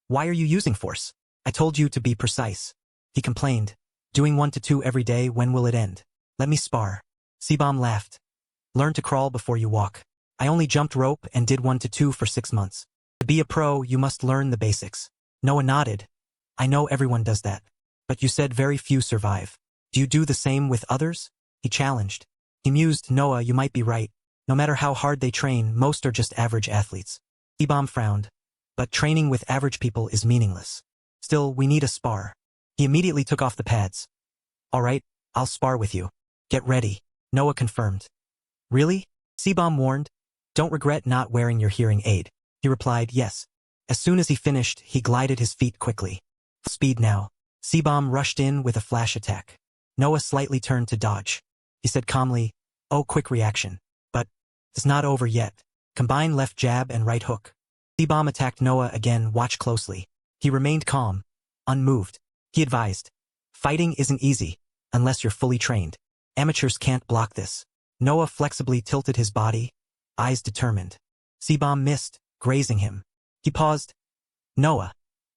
"Why are you using force? I told you to be precise." He complained, "Doing 1 to 2 every day, when will it end? Let me spar." C-bomb laughed. "Learn to crawl before you walk. I only jumped rope and did 1 to 2 for 6 months. To be a pro, you must learn the basics." Noah nodded. "I know everyone does that. But you said very few survive. Do you do the same with others?" He challenged. He mused, "Noah, you might be right. No matter how hard they train, most are just average athletes." C-bomb frowned. "But training with average people is meaningless. Still, we need a spar." He immediately took off the pads. "All right, I'll spar with you. Get ready," Noah confirmed. "Really?" C-bomb warned. "Don't regret not wearing your hearing aid." He replied, "Yes." As soon as he finished, he glided his feet quickly. Speed now. C-bomb rushed in with a flash attack. Noah slightly turned to dodge. He said calmly, "Oh, quick reaction. But it's not over yet." Combine left jab and right hook. C-bomb attacked Noah again. "Watch closely." He remained calm, unmoved. He advised, "Fighting isn't easy, unless you're fully trained. Amateurs can't block this." Noah flexibly tilted his body, eyes determined. C-bomb missed, grazing him. He paused. "Noah,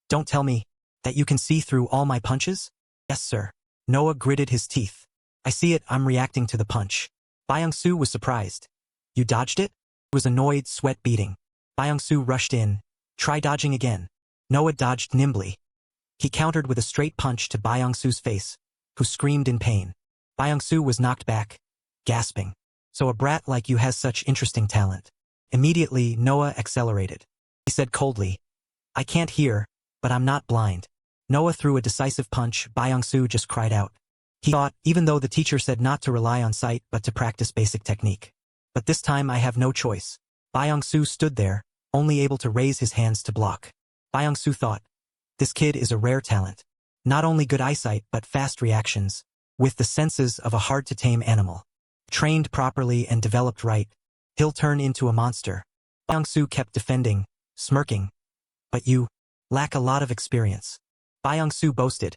don't tell me that you can see through all my punches?" "Yes, sir." Noah gritted his teeth. "I see it, I'm reacting to the punch." Byung-soo was surprised. "You dodged it?" He was annoyed, sweat beading. Byung-soo rushed in. "Try dodging again." Noah dodged nimbly. He countered with a straight punch to Byung-soo's face, who screamed in pain. Byung-soo was knocked back, gasping. "So a brat like you has such interesting talent." Immediately, Noah accelerated. He said coldly, "I can't hear, but I'm not blind." Noah threw a decisive punch. Byung-soo just cried out. He thought, even though the teacher said not to rely on sight but to practice basic technique. "But this time I have no choice." Byung-soo stood there, only able to raise his hands to block. Byung-soo thought, "This kid is a rare talent. Not only good eyesight but fast reactions, with the senses of a hard-to-tame animal. Trained properly and developed right, he'll turn into a monster." Byung-soo kept defending, smirking. "But you lack a lot of experience." Byung-soo boasted.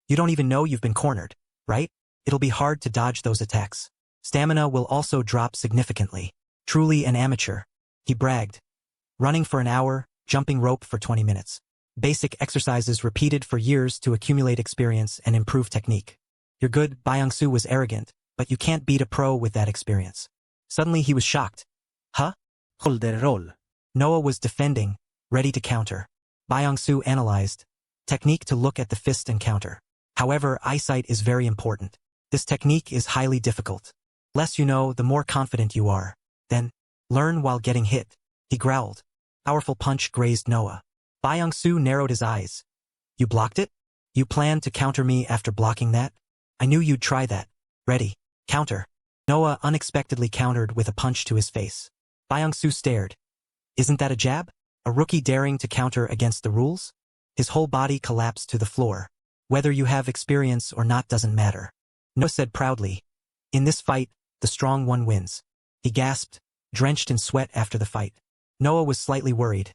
"You don't even know you've been cornered, right? It'll be hard to dodge those attacks. Stamina will also drop significantly. Truly an amateur," he bragged. "Running for an hour, jumping rope for 20 minutes. Basic exercises repeated for years to accumulate experience and improve technique. You're good." Byung-soo was arrogant, "but you can't beat a pro with that experience." Suddenly he was shocked. "Huh?" Holder roll. Noah was defending, ready to counter. Byung-soo analyzed. Technique to look at the fist and counter. However, eyesight is very important. This technique is highly difficult. Less you know, the more confident you are. Then, learn while getting hit. He growled. Powerful punch grazed Noah. Byung-soo narrowed his eyes. "You blocked it? You planned to counter me after blocking that? I knew you'd try that. Ready. Counter." Noah unexpectedly countered with a punch to his face. Byung-soo stared. "Isn't that a jab? A rookie daring to counter against the rules?" His whole body collapsed to the floor. "Whether you have experience or not doesn't matter." Noah said proudly. "In this fight, the strong one wins." He gasped, drenched in sweat after the fight. Noah was slightly worried.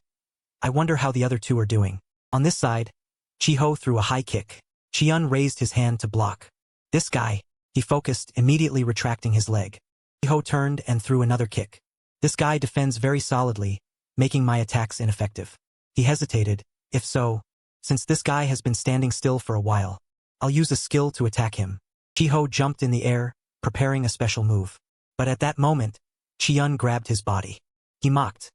"I wonder how the other two are doing." On this side, Chiho threw a high kick. Chiyun raised his hand to block. "This guy," he focused, immediately retracting his leg. Chiho turned and threw another kick. "This guy defends very solidly, making my attacks ineffective." He hesitated. "If so, since this guy has been standing still for a while, I'll use a skill to attack him." Chiho jumped in the air, preparing a special move. But at that moment, Chiyun grabbed his body. He mocked.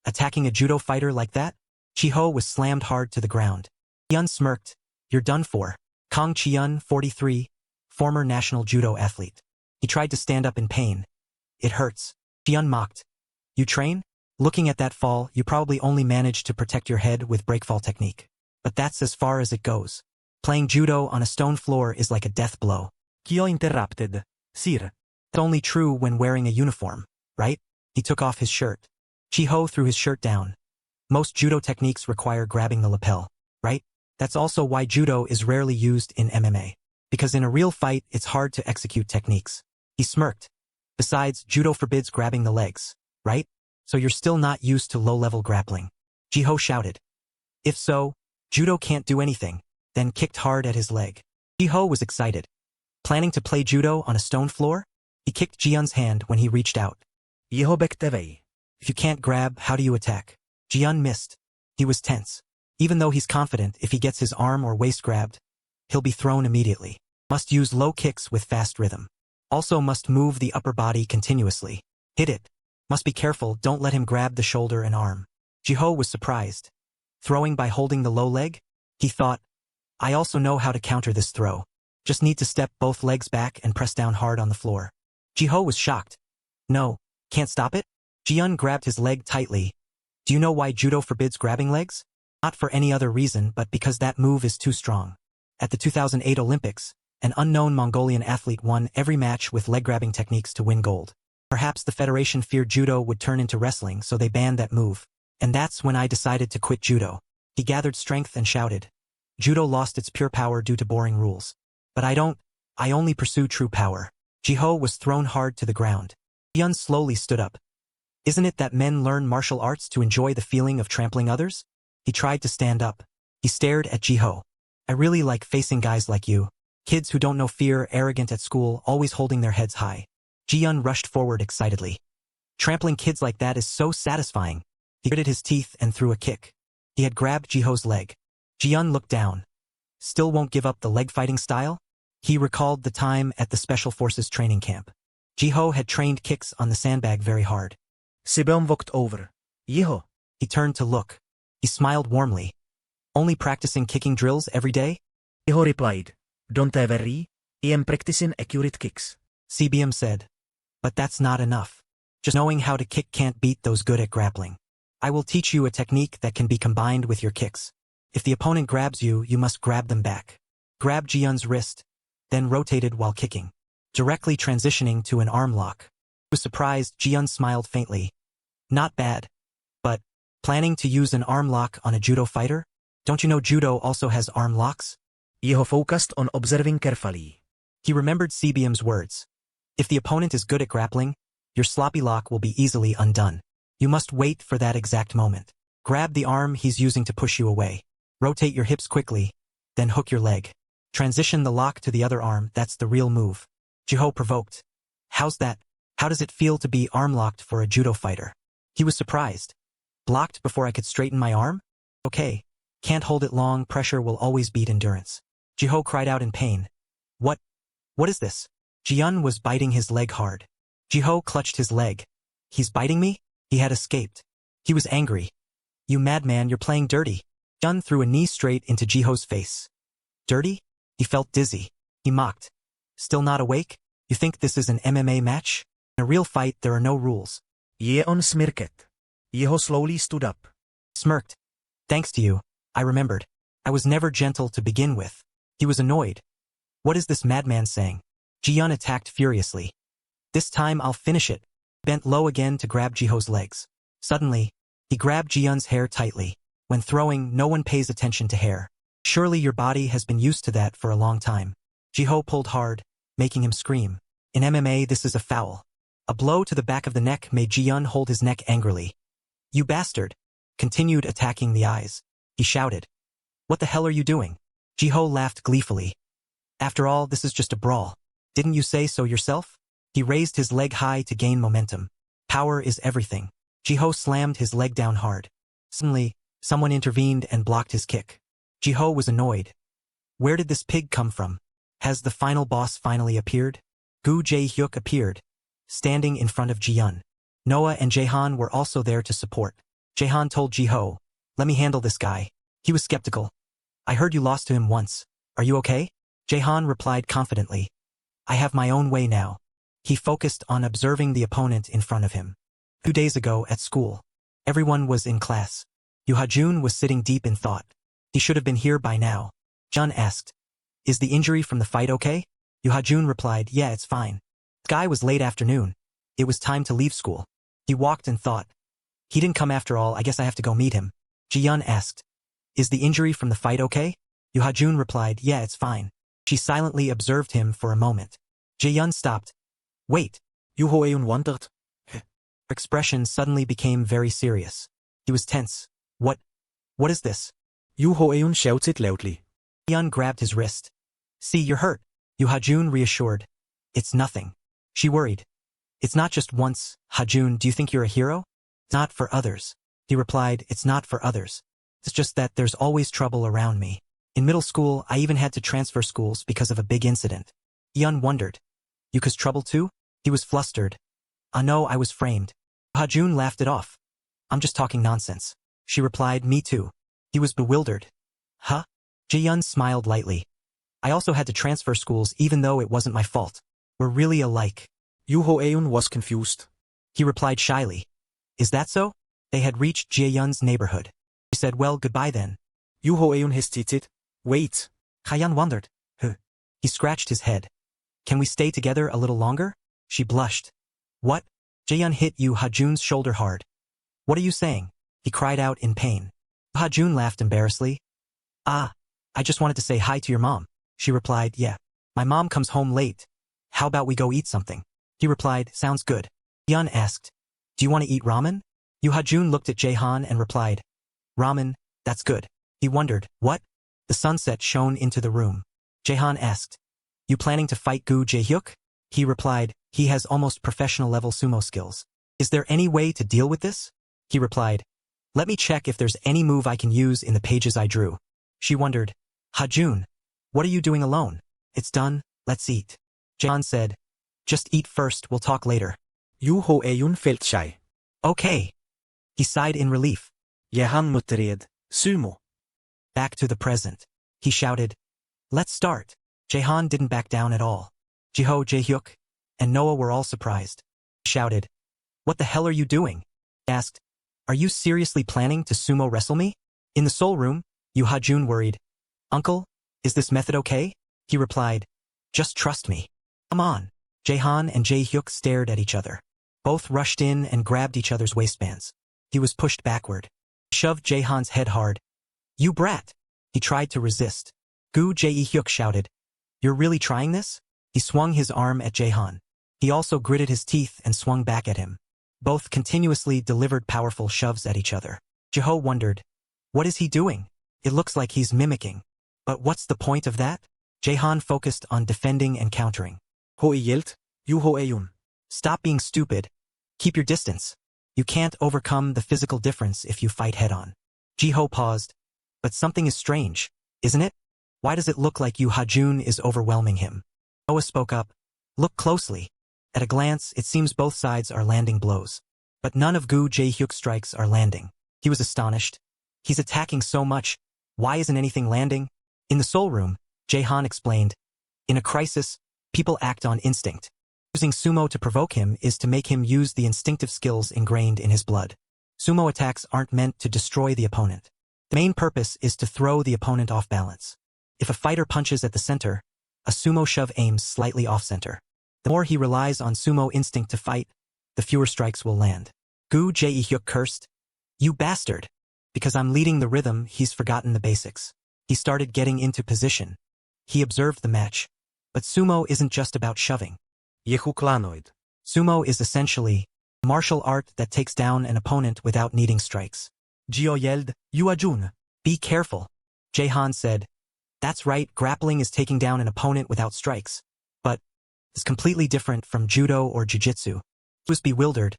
"Attacking a judo fighter like that?" Chiho was slammed hard to the ground. Chiyun smirked. "You're done for." Kang Chiyun, 43, former national judo athlete. He tried to stand up in pain. "It hurts." Chiyun mocked. "You train? Looking at that fall, you probably only managed to protect your head with breakfall technique. But that's as far as it goes. Playing judo on a stone floor is like a death blow." Kyo interrupted. "Sir." It's only true when wearing a uniform, right? He took off his shirt. Jiho threw his shirt down. Most judo techniques require grabbing the lapel, right? That's also why judo is rarely used in MMA. Because in a real fight, it's hard to execute techniques. He smirked. Besides, judo forbids grabbing the legs, right? So you're still not used to low-level grappling. Jiho shouted. If so, judo can't do anything, then kicked hard at his leg. Jiho was excited. Planning to play judo on a stone floor? He kicked Jihyun's hand when he reached out. Jeho bek tevej. If you can't grab, how do you attack? Jihyun missed. He was tense. Even though he's confident if he gets his arm or waist grabbed, he'll be thrown immediately. Must use low kicks with fast rhythm. Also must move the upper body continuously. Hit it. Must be careful, don't let him grab the shoulder and arm. Jiho was surprised. Throwing by holding the low leg? He thought, I also know how to counter this throw. Just need to step both legs back and press down hard on the floor. Jiho was shocked. No, can't stop it? Jihyun grabbed his leg tightly. Do you know why judo forbids grabbing legs? Not for any other reason but because that move is too strong. At the 2008 Olympics, an unknown Mongolian athlete won every match with leg-grabbing techniques to win gold. Perhaps the federation feared judo would turn into wrestling, so they banned that move. And that's when I decided to quit judo. He gathered strength and shouted. Judo lost its pure power due to boring rules. But I only pursue true power. Jiho was thrown hard to the ground. Jihyun slowly stood up. Isn't it that men learn martial arts to enjoy the feeling of trampling others? He tried to stand up. He stared at Jiho. I really like facing guys like you. Kids who don't know fear, arrogant at school, always holding their heads high. Jihyun rushed forward excitedly. Trampling kids like that is so satisfying. He gritted his teeth and threw a kick. He had grabbed Jiho's leg. Jihyun looked down. Still won't give up the leg fighting style? He recalled the time at the Special Forces training camp. Jiho had trained kicks on the sandbag very hard. Sibom walked over. Jiho. He turned to look. He smiled warmly. Only practicing kicking drills every day? Jiho replied. Don't worry, I am practicing accurate kicks. CBM said. But that's not enough. Just knowing how to kick can't beat those good at grappling. I will teach you a technique that can be combined with your kicks. If the opponent grabs you, you must grab them back. Grab Jihyun's wrist, then rotated while kicking, directly transitioning to an arm lock. He was surprised. Jihyun smiled faintly. Not bad. But, planning to use an arm lock on a judo fighter? Don't you know judo also has arm locks? Jiho focused on observing carefully. He remembered CBM's words. If the opponent is good at grappling, your sloppy lock will be easily undone. You must wait for that exact moment. Grab the arm he's using to push you away. Rotate your hips quickly, then hook your leg. Transition the lock to the other arm, that's the real move. Jiho provoked. How's that? How does it feel to be arm-locked for a judo fighter? He was surprised. Blocked before I could straighten my arm? Okay. Can't hold it long, pressure will always beat endurance. Jiho cried out in pain. What is this? Jihyun was biting his leg hard. Jiho clutched his leg. He's biting me? He had escaped. He was angry. You madman, you're playing dirty. Jihyun threw a knee straight into Jiho's face. Dirty? He felt dizzy. He mocked. Still not awake? You think this is an MMA match? In a real fight, there are no rules. Jihyun smirked. Jiho slowly stood up. Smirked. Thanks to you, I remembered. I was never gentle to begin with. He was annoyed. What is this madman saying? Jihyun attacked furiously. This time I'll finish it. Bent low again to grab Jiho's legs. Suddenly, he grabbed Jihyun's hair tightly. When throwing, no one pays attention to hair. Surely your body has been used to that for a long time. Jiho pulled hard, making him scream. In MMA, this is a foul. A blow to the back of the neck made Jihyun hold his neck angrily. You bastard! Continued attacking the eyes. He shouted. What the hell are you doing? Jiho laughed gleefully. After all, this is just a brawl. Didn't you say so yourself? He raised his leg high to gain momentum. Power is everything. Jiho slammed his leg down hard. Suddenly, someone intervened and blocked his kick. Jiho was annoyed. Where did this pig come from? Has the final boss finally appeared? Gu Jae-hyuk appeared, standing in front of Jihyun. Noah and Jaehan were also there to support. Jaehan told Jiho, let me handle this guy. He was skeptical. I heard you lost to him once. Are you okay? Jaehan replied confidently. I have my own way now. He focused on observing the opponent in front of him. 2 days ago at school, everyone was in class. Yoo-ha-jun was sitting deep in thought. He should have been here by now. Jun asked, is the injury from the fight okay? Yoo-ha-jun replied, yeah, it's fine. Sky was late afternoon. It was time to leave school. He walked and thought. He didn't come after all, I guess I have to go meet him. Ji-yeon asked. Is the injury from the fight okay? Yoo Ha-jun replied, yeah, it's fine. She silently observed him for a moment. Ji-yeon stopped. Wait. Yoo Ha-eun wondered. Her expression suddenly became very serious. He was tense. What is this? Yoo Ha-eun shouted loudly. Ji-yeon grabbed his wrist. See, you're hurt. Yoo Ha-jun reassured. It's nothing. She worried. It's not just once. Ha-jun, do you think you're a hero? Not for others. He replied, it's not for others. It's just that there's always trouble around me. In middle school, I even had to transfer schools because of a big incident. Yeon wondered. You cause trouble too? He was flustered. No, I was framed. Ha-jun laughed it off. I'm just talking nonsense. She replied, me too. He was bewildered. Huh? Ji-yeon smiled lightly. I also had to transfer schools even though it wasn't my fault. We're really alike. Yoo Ha-eun was confused. He replied shyly. Is that so? They had reached Ji-yeon's neighborhood. She said, well, goodbye then. Yoo Ha-eun hesitated. Wait. Ha-yeon wondered. Huh. He scratched his head. Can we stay together a little longer? She blushed. What? Ji-yeon hit Yoo Ha-jun's shoulder hard. What are you saying? He cried out in pain. Ha-jun laughed embarrassedly. I just wanted to say hi to your mom. She replied, yeah. My mom comes home late. How about we go eat something? He replied, sounds good. Yeon asked, do you want to eat ramen? Yoo Ha-jun looked at Jaehan and replied, ramen, that's good. He wondered, what? The sunset shone into the room. Jaehan asked, you planning to fight Gu Jae-hyuk? He replied, he has almost professional level sumo skills. Is there any way to deal with this? He replied, let me check if there's any move I can use in the pages I drew. She wondered, Ha-jun, what are you doing alone? It's done, let's eat. Jaehan said, just eat first, we'll talk later. Yoo Ha-eun felt shy. Okay. He sighed in relief. Jaehan muttered, sumo. Back to the present. He shouted, let's start. Jaehan didn't back down at all. Jiho, Jae-hyuk, and Noah were all surprised. He shouted, what the hell are you doing? He asked, are you seriously planning to sumo wrestle me? In the soul room, Yoo Ha-jun worried. Uncle, is this method okay? He replied, just trust me. Come on. Jaehan and Jae-hyuk stared at each other. Both rushed in and grabbed each other's waistbands. He was pushed backward. He shoved Jaehan's head hard. You brat! He tried to resist. Gu Jae-hyuk shouted, you're really trying this? He swung his arm at Jaehan. He also gritted his teeth and swung back at him. Both continuously delivered powerful shoves at each other. Jiho wondered, what is he doing? It looks like he's mimicking. But what's the point of that? Jaehan focused on defending and countering. Hoi yelled, Yoo Ha-eun. Stop being stupid. Keep your distance. You can't overcome the physical difference if you fight head-on. Jiho paused. But something is strange, isn't it? Why does it look like Yoo Ha-jun is overwhelming him? Noah spoke up. Look closely. At a glance, it seems both sides are landing blows. But none of Gu Jae-hyuk's strikes are landing. He was astonished. He's attacking so much. Why isn't anything landing? In the soul room, Jaehan explained. In a crisis, people act on instinct. Using sumo to provoke him is to make him use the instinctive skills ingrained in his blood. Sumo attacks aren't meant to destroy the opponent. The main purpose is to throw the opponent off balance. If a fighter punches at the center, a sumo shove aims slightly off-center. The more he relies on sumo instinct to fight, the fewer strikes will land. Gu Jae-hyuk cursed. You bastard! Because I'm leading the rhythm, he's forgotten the basics. He started getting into position. He observed the match. But sumo isn't just about shoving. Yehuklanoid. Sumo is essentially a martial art that takes down an opponent without needing strikes. Jio yelled, Yoo Ha-jun. Be careful. Jaehan said. That's right, grappling is taking down an opponent without strikes. But it's completely different from judo or jiu-jitsu. He was bewildered.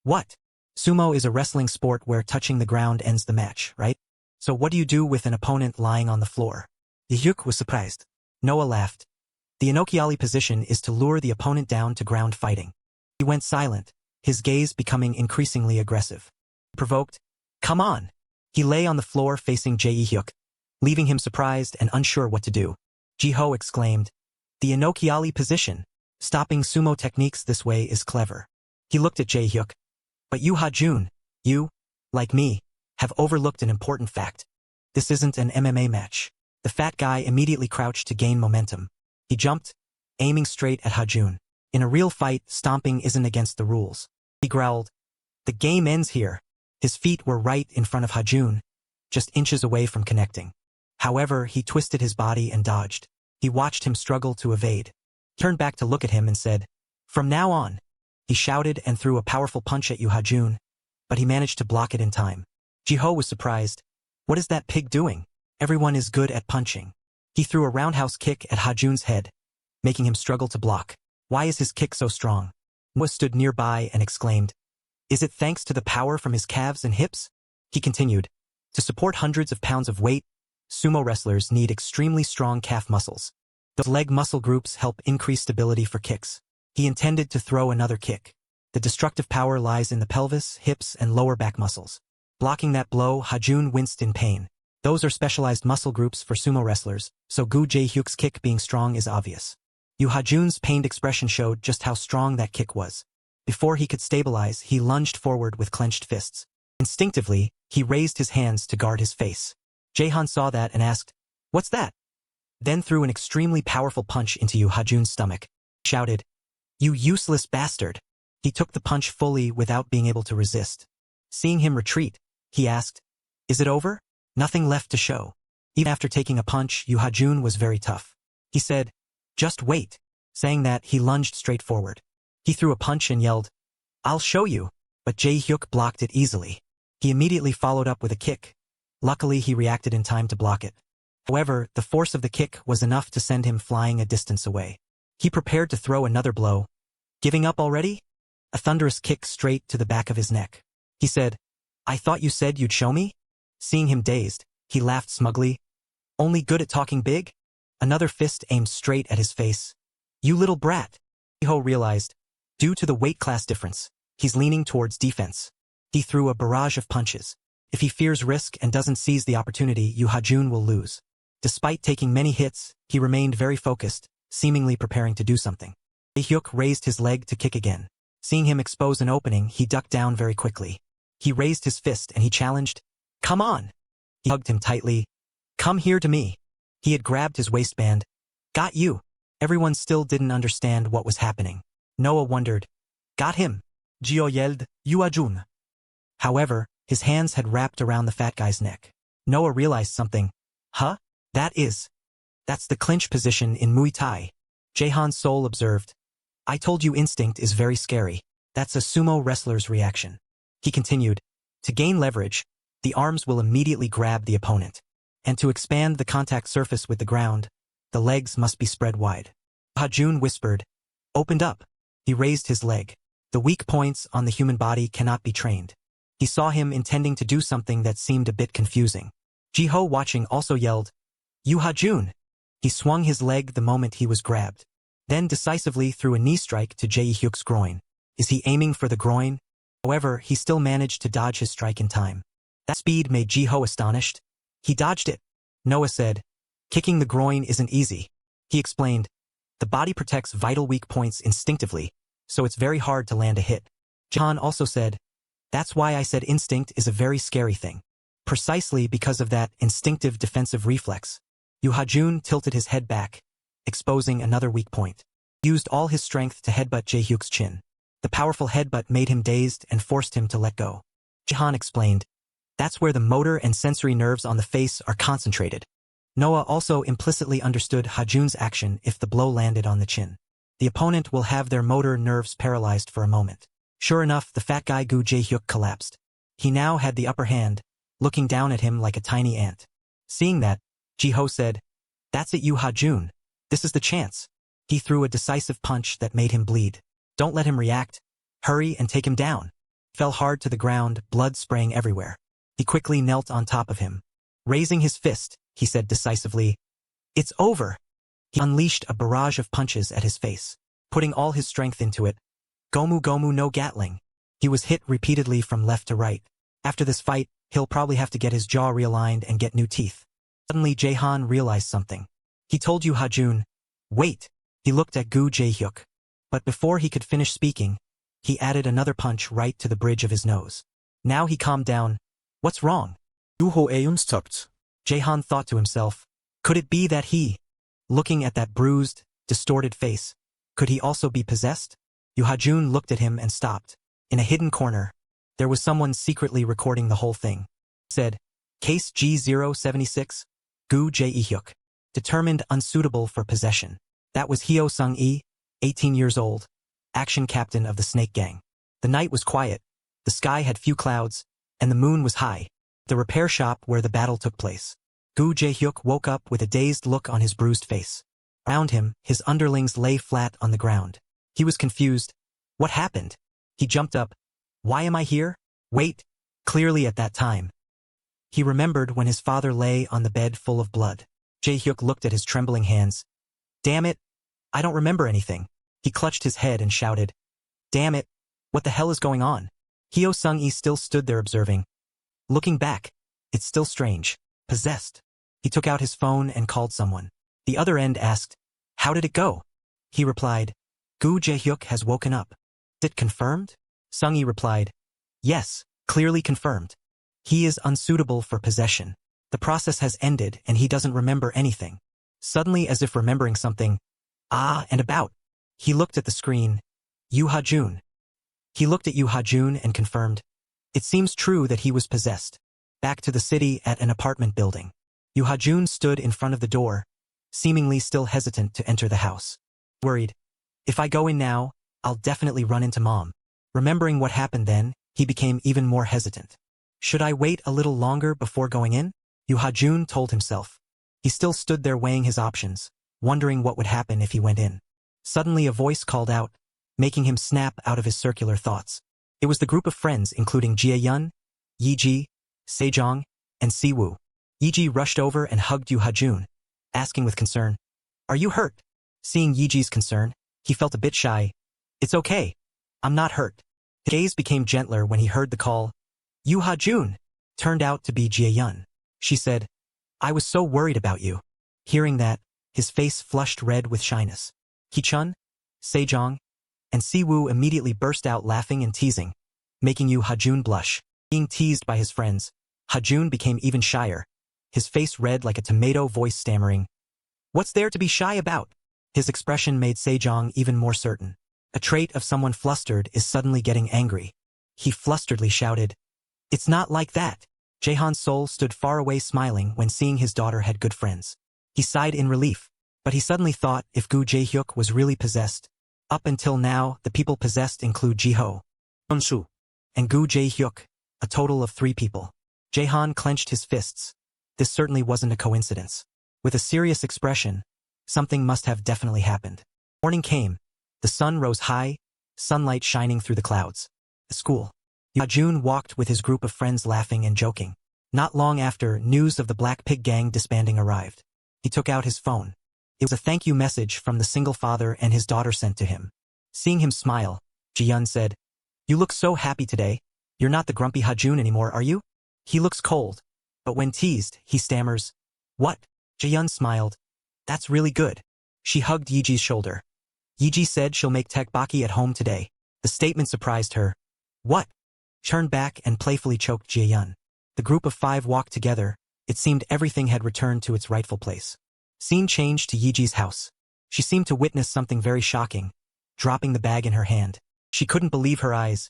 What? Sumo is a wrestling sport where touching the ground ends the match, right? So what do you do with an opponent lying on the floor? Jae-hyuk was surprised. Noah laughed. The inokiali position is to lure the opponent down to ground fighting. He went silent, his gaze becoming increasingly aggressive. Provoked, come on! He lay on the floor facing Jae-hyuk, leaving him surprised and unsure what to do. Jiho exclaimed, the inokiali position. Stopping sumo techniques this way is clever. He looked at Jae-hyuk. But Yoo Ha-jun, you, like me, have overlooked an important fact. This isn't an MMA match. The fat guy immediately crouched to gain momentum. He jumped, aiming straight at Ha-jun. In a real fight, stomping isn't against the rules. He growled. The game ends here. His feet were right in front of Hajun, just inches away from connecting. However, he twisted his body and dodged. He watched him struggle to evade. He turned back to look at him and said, "From now on." He shouted and threw a powerful punch at Yu Hajun, but he managed to block it in time. Jiho was surprised. What is that pig doing? Everyone is good at punching. He threw a roundhouse kick at Hajun's head, making him struggle to block. Why is his kick so strong? Noah stood nearby and exclaimed, "Is it thanks to the power from his calves and hips?" He continued, "To support hundreds of pounds of weight, sumo wrestlers need extremely strong calf muscles. Those leg muscle groups help increase stability for kicks." He intended to throw another kick. The destructive power lies in the pelvis, hips, and lower back muscles. Blocking that blow, Hajun winced in pain. Those are specialized muscle groups for sumo wrestlers, so Gu Jae-hyuk's kick being strong is obvious. Yu Hajun's pained expression showed just how strong that kick was. Before he could stabilize, he lunged forward with clenched fists. Instinctively, he raised his hands to guard his face. Jaehan saw that and asked, "What's that?" Then threw an extremely powerful punch into Yu Hajun's stomach. He shouted, "You useless bastard!" He took the punch fully without being able to resist. Seeing him retreat, he asked, "Is it over?" Nothing left to show. Even after taking a punch, Yu Hajun was very tough. He said, "Just wait." Saying that, he lunged straight forward. He threw a punch and yelled, "I'll show you," but Jae-hyuk blocked it easily. He immediately followed up with a kick. Luckily, he reacted in time to block it. However, the force of the kick was enough to send him flying a distance away. He prepared to throw another blow. "Giving up already?" A thunderous kick straight to the back of his neck. He said, "I thought you said you'd show me?" Seeing him dazed, he laughed smugly. "Only good at talking big?" Another fist aimed straight at his face. "You little brat." Jiho realized, due to the weight class difference, he's leaning towards defense. He threw a barrage of punches. If he fears risk and doesn't seize the opportunity, Yu Hajun will lose. Despite taking many hits, he remained very focused, seemingly preparing to do something. Jae-hyuk raised his leg to kick again. Seeing him expose an opening, he ducked down very quickly. He raised his fist and he challenged, "Come on!" He hugged him tightly. "Come here to me." He had grabbed his waistband. "Got you." Everyone still didn't understand what was happening. Noah wondered, "Got him?" Jio yelled, "Yu Hajun." However, his hands had wrapped around the fat guy's neck. Noah realized something. "Huh? That's the clinch position in Muay Thai." Jaehan's soul observed, "I told you instinct is very scary. That's a sumo wrestler's reaction." He continued, "To gain leverage, the arms will immediately grab the opponent. And to expand the contact surface with the ground, the legs must be spread wide." Hajun whispered, "Opened up." He raised his leg. The weak points on the human body cannot be trained. He saw him intending to do something that seemed a bit confusing. Jiho, watching, also yelled, "Yu Hajun!" He swung his leg the moment he was grabbed. Then decisively threw a knee strike to Jae-hyuk's groin. Is he aiming for the groin? However, he still managed to dodge his strike in time. That speed made Jiho astonished. He dodged it. Noah said, "Kicking the groin isn't easy." He explained, "The body protects vital weak points instinctively, so it's very hard to land a hit." Jahan also said, "That's why I said instinct is a very scary thing. Precisely because of that instinctive defensive reflex." Yu Hajun tilted his head back, exposing another weak point. He used all his strength to headbutt Jae-hyuk's chin. The powerful headbutt made him dazed and forced him to let go. Jahan explained, "That's where the motor and sensory nerves on the face are concentrated." Noah also implicitly understood Hajun's action if the blow landed on the chin. The opponent will have their motor nerves paralyzed for a moment. Sure enough, the fat guy Gu Jae-hyuk collapsed. He now had the upper hand, looking down at him like a tiny ant. Seeing that, Jiho said, "That's it, Yu Hajun. This is the chance." He threw a decisive punch that made him bleed. "Don't let him react. Hurry and take him down." He fell hard to the ground, blood spraying everywhere. He quickly knelt on top of him. Raising his fist, he said decisively, "It's over." He unleashed a barrage of punches at his face. Putting all his strength into it, Gomu Gomu no Gatling. He was hit repeatedly from left to right. After this fight, he'll probably have to get his jaw realigned and get new teeth. Suddenly Jaehan realized something. He told Yu Hajun, "Wait." He looked at Gu Jae-hyuk. But before he could finish speaking, he added another punch right to the bridge of his nose. Now he calmed down. "What's wrong?" Juho Eun stopped. Jaehan thought to himself, could it be that he, looking at that bruised, distorted face, Could he also be possessed? Yoo Ha-jun looked at him and stopped. In a hidden corner, there was someone secretly recording the whole thing. Said, Case G076, Gu Jae-hyuk. Determined unsuitable for possession. That was Hyo Sung-e, 18 years old, action captain of the Snake Gang. The night was quiet, the sky had few clouds, and the moon was high. The repair shop where the battle took place. Gu Jae-hyuk woke up with a dazed look on his bruised face. Around him, his underlings lay flat on the ground. He was confused. What happened? He jumped up. Why am I here? Wait. Clearly at that time, he remembered when his father lay on the bed full of blood. Jae-hyuk looked at his trembling hands. Damn it. I don't remember anything. He clutched his head and shouted. Damn it. What the hell is going on? Hyo Sung-e still stood there observing. Looking back, it's still strange. Possessed. He took out his phone and called someone. The other end asked, How did it go? He replied, Gu Jae-hyuk has woken up. Is it confirmed? Sung-e replied, Yes, clearly confirmed. He is unsuitable for possession. The process has ended and he doesn't remember anything. Suddenly, as if remembering something, and about. He looked at the screen. Yoo Ha-jun. He looked at Yoo Ha-jun and confirmed. It seems true that he was possessed. Back to the city at an apartment building. Yoo Ha-jun stood in front of the door, seemingly still hesitant to enter the house. Worried. If I go in now, I'll definitely run into Mom. Remembering what happened then, he became even more hesitant. Should I wait a little longer before going in? Yoo Ha-jun told himself. He still stood there weighing his options, wondering what would happen if he went in. Suddenly a voice called out, making him snap out of his circular thoughts. It was the group of friends including Jae-yun, Yi-ji, Sejong, and Si-woo. Yi-ji rushed over and hugged Yoo Ha-jun, asking with concern, Are you hurt? Seeing Yi-ji's concern, he felt a bit shy. It's okay. I'm not hurt. His gaze became gentler when he heard the call. Yoo Ha-jun. Turned out to be Jae-yun. She said, I was so worried about you. Hearing that, his face flushed red with shyness. Ki-chun, Sejong, and Si-woo immediately burst out laughing and teasing, making Yoo Ha-jun blush. Being teased by his friends, Ha-jun became even shyer, his face red like a tomato, voice stammering. What's there to be shy about? His expression made Sejong even more certain. A trait of someone flustered is suddenly getting angry. He flusteredly shouted, It's not like that. Jaehan's soul stood far away smiling when seeing his daughter had good friends. He sighed in relief, but he suddenly thought if Gu Jae-hyuk was really possessed. Up until now, the people possessed include Jiho, Eunsu, and Gu Jae-hyuk, a total of 3 people. Jaehan clenched his fists. This certainly wasn't a coincidence. With a serious expression, something must have definitely happened. Morning came. The sun rose high, sunlight shining through the clouds. The school. Yoo Ha-jun walked with his group of friends laughing and joking. Not long after, news of the Black Pig Gang disbanding arrived. He took out his phone. It was a thank you message from the single father and his daughter sent to him. Seeing him smile, Ji-yun said, You look so happy today. You're not the grumpy Ha-jun anymore, are you? He looks cold, but when teased, he stammers, What? Ji-yun smiled. That's really good. She hugged Yi-ji's shoulder. Yi-ji said she'll make tteokbokki at home today. The statement surprised her. What? Turned back and playfully choked Jae-yun. The group of 5 walked together. It seemed everything had returned to its rightful place. Scene changed to Yi-ji's house. She seemed to witness something very shocking, dropping the bag in her hand. She couldn't believe her eyes.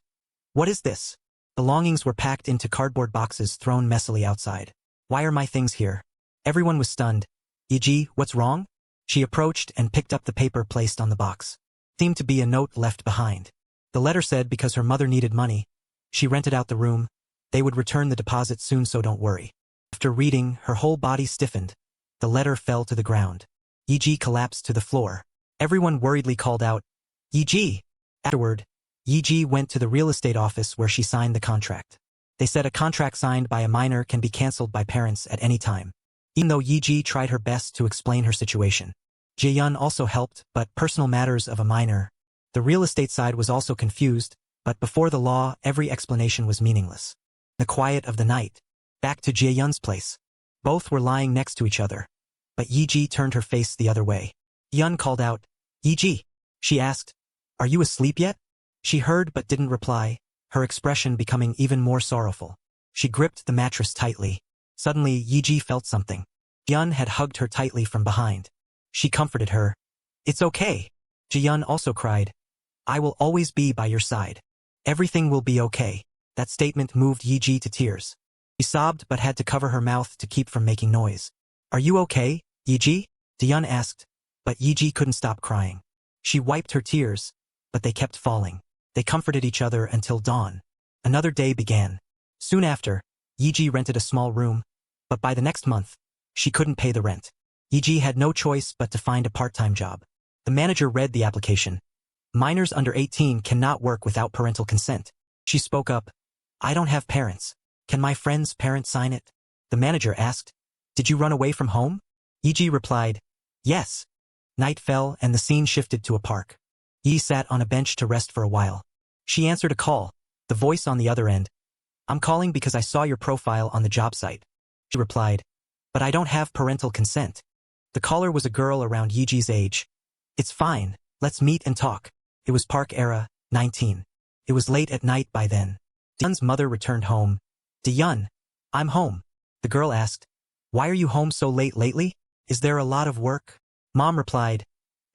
What is this? Belongings were packed into cardboard boxes thrown messily outside. Why are my things here? Everyone was stunned. Yi-ji, what's wrong? She approached and picked up the paper placed on the box. It seemed to be a note left behind. The letter said because her mother needed money, she rented out the room. They would return the deposit soon, so don't worry. After reading, her whole body stiffened. The letter fell to the ground. Yi-ji collapsed to the floor. Everyone worriedly called out, Yi-ji! Afterward, Yi-ji went to the real estate office where she signed the contract. They said a contract signed by a minor can be cancelled by parents at any time. Even though Yi-ji tried her best to explain her situation. Jae-yun also helped, but personal matters of a minor. The real estate side was also confused, but before the law, every explanation was meaningless. In the quiet of the night, back to Jae-yun's place. Both were lying next to each other, but Yi-ji turned her face the other way. Yun called out, Yi-ji. She asked, Are you asleep yet? She heard but didn't reply, her expression becoming even more sorrowful. She gripped the mattress tightly. Suddenly, Yi-ji felt something. Yun had hugged her tightly from behind. She comforted her. It's okay. Ji-yeon also cried, I will always be by your side. Everything will be okay. That statement moved Yi-ji to tears. She sobbed but had to cover her mouth to keep from making noise. Are you okay, Yi-ji? Ji-yeon asked, but Yi-ji couldn't stop crying. She wiped her tears, but they kept falling. They comforted each other until dawn. Another day began. Soon after, Yi-ji rented a small room, but by the next month, she couldn't pay the rent. Yi-ji had no choice but to find a part-time job. The manager read the application. Minors under 18 cannot work without parental consent. She spoke up, I don't have parents. Can my friend's parents sign it? The manager asked, Did you run away from home? Yi-ji replied, Yes. Night fell and the scene shifted to a park. Yi sat on a bench to rest for a while. She answered a call, the voice on the other end. I'm calling because I saw your profile on the job site. She replied, But I don't have parental consent. The caller was a girl around Yi-ji's age. It's fine, let's meet and talk. It was Park Era, 19. It was late at night by then. Di-yeon's mother returned home. Di-yeon, I'm home. The girl asked, Why are you home so late lately? Is there a lot of work? Mom replied,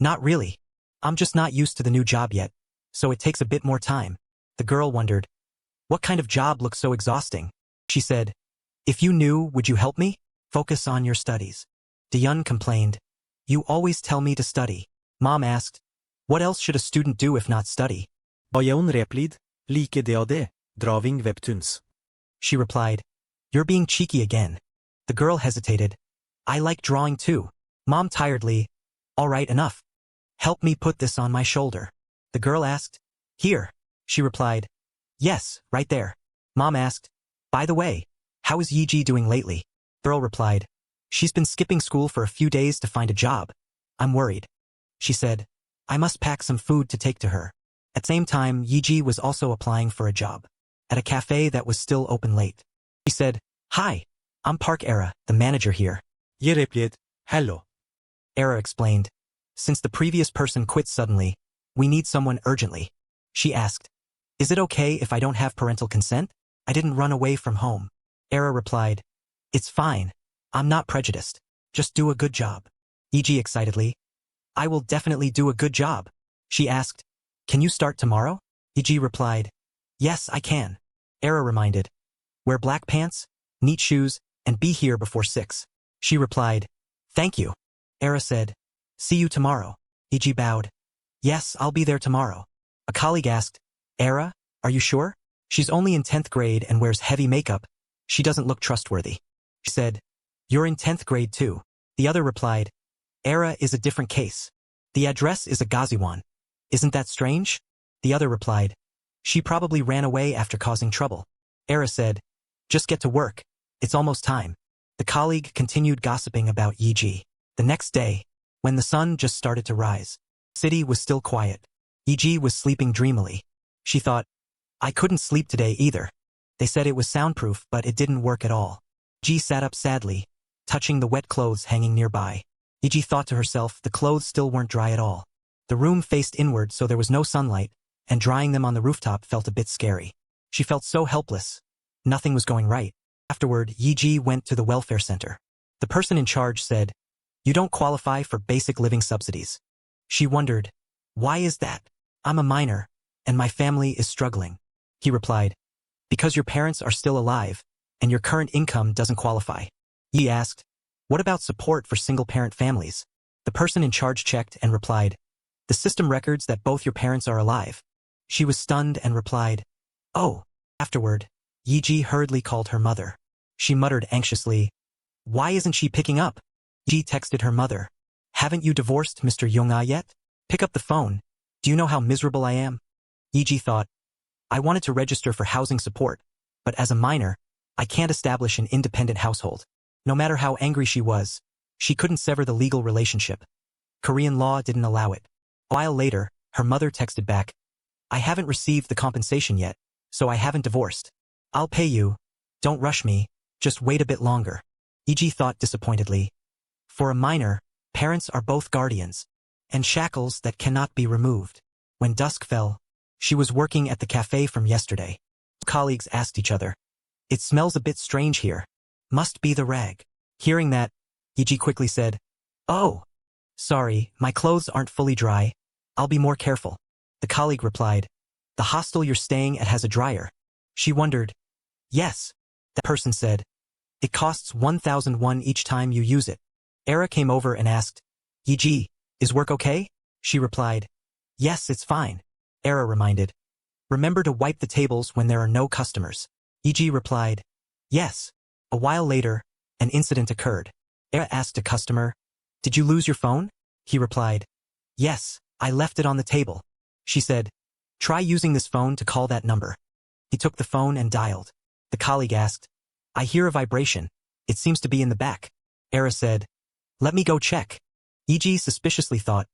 Not really. I'm just not used to the new job yet, so it takes a bit more time. The girl wondered, What kind of job looks so exhausting? She said, If you knew, would you help me? Focus on your studies. Di-yeon complained, You always tell me to study. Mom asked, What else should a student do if not study? Di-yeon replied, Like det, drawing webtoons. She replied, You're being cheeky again. The girl hesitated. I like drawing too. Mom tiredly, All right, enough. Help me put this on my shoulder. The girl asked, Here. She replied, Yes, right there. Mom asked, By the way, how is Yi-ji doing lately? The girl replied, She's been skipping school for a few days to find a job. I'm worried. She said, I must pack some food to take to her. At the same time, Yi-ji was also applying for a job at a cafe that was still open late. She said, Hi, I'm Park Era, the manager here. Yi replied, Hello. Era explained, Since the previous person quit suddenly, we need someone urgently. She asked, Is it okay if I don't have parental consent? I didn't run away from home. Era replied, It's fine. I'm not prejudiced. Just do a good job. Yi-ji excitedly, I will definitely do a good job. She asked, Can you start tomorrow? Yi-ji replied, Yes, I can. Era reminded, Wear black pants, neat shoes, and be here before 6. She replied, Thank you. Era said, See you tomorrow. Yi-ji bowed. Yes, I'll be there tomorrow. A colleague asked, Era, are you sure? She's only in 10th grade and wears heavy makeup. She doesn't look trustworthy. She said, You're in 10th grade too. The other replied, Era is a different case. The address is a Gaziwan. Isn't that strange? The other replied, She probably ran away after causing trouble. Era said, Just get to work. It's almost time. The colleague continued gossiping about Yi-ji. The next day, when the sun just started to rise, the city was still quiet. Yi-ji was sleeping dreamily. She thought, I couldn't sleep today either. They said it was soundproof, but it didn't work at all. Yi-ji sat up sadly, touching the wet clothes hanging nearby. Yi-ji thought to herself the clothes still weren't dry at all. The room faced inward so there was no sunlight, and drying them on the rooftop felt a bit scary. She felt so helpless. Nothing was going right. Afterward, Yi-ji went to the welfare center. The person in charge said, You don't qualify for basic living subsidies. She wondered, Why is that? I'm a minor, and my family is struggling. He replied, Because your parents are still alive, and your current income doesn't qualify. Yi asked, What about support for single-parent families? The person in charge checked and replied, The system records that both your parents are alive. She was stunned and replied, Oh. Afterward, Yi-ji hurriedly called her mother. She muttered anxiously, Why isn't she picking up? Yi texted her mother, Haven't you divorced Mr. Yong-ah yet? Pick up the phone. Do you know how miserable I am? Yi-ji thought, I wanted to register for housing support, but as a minor, I can't establish an independent household. No matter how angry she was, she couldn't sever the legal relationship. Korean law didn't allow it. A while later, her mother texted back, I haven't received the compensation yet, so I haven't divorced. I'll pay you. Don't rush me. Just wait a bit longer. Yi-ji thought disappointedly. For a minor, parents are both guardians, and shackles that cannot be removed. When dusk fell, she was working at the cafe from yesterday. Colleagues asked each other, It smells a bit strange here. Must be the rag. Hearing that, Yi-ji quickly said, Oh, sorry, my clothes aren't fully dry. I'll be more careful. The colleague replied, the hostel you're staying at has a dryer. She wondered. Yes. That person said, it costs 1,001 each time you use it. Era came over and asked, Yiji, is work okay? She replied, yes, it's fine. Era reminded, remember to wipe the tables when there are no customers. Yiji replied, yes. A while later, an incident occurred. Era asked a customer, did you lose your phone? He replied, yes, I left it on the table. She said, try using this phone to call that number. He took the phone and dialed. The colleague asked, I hear a vibration. It seems to be in the back. Era said, let me go check. Yiji suspiciously thought,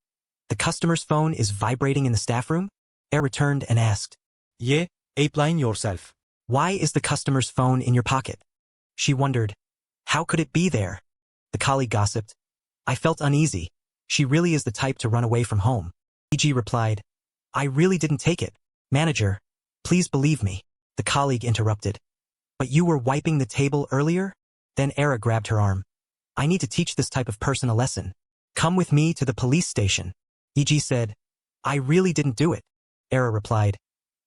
the customer's phone is vibrating in the staff room? Era returned and asked, Yeah, ape-line yourself. why is the customer's phone in your pocket? She wondered, how could it be there? The colleague gossiped, I felt uneasy. She really is the type to run away from home. Yiji replied, I really didn't take it. Manager, please believe me. The colleague interrupted, but you were wiping the table earlier? Then Era grabbed her arm. I need to teach this type of person a lesson. Come with me to the police station. Yiji said, I really didn't do it. Era replied,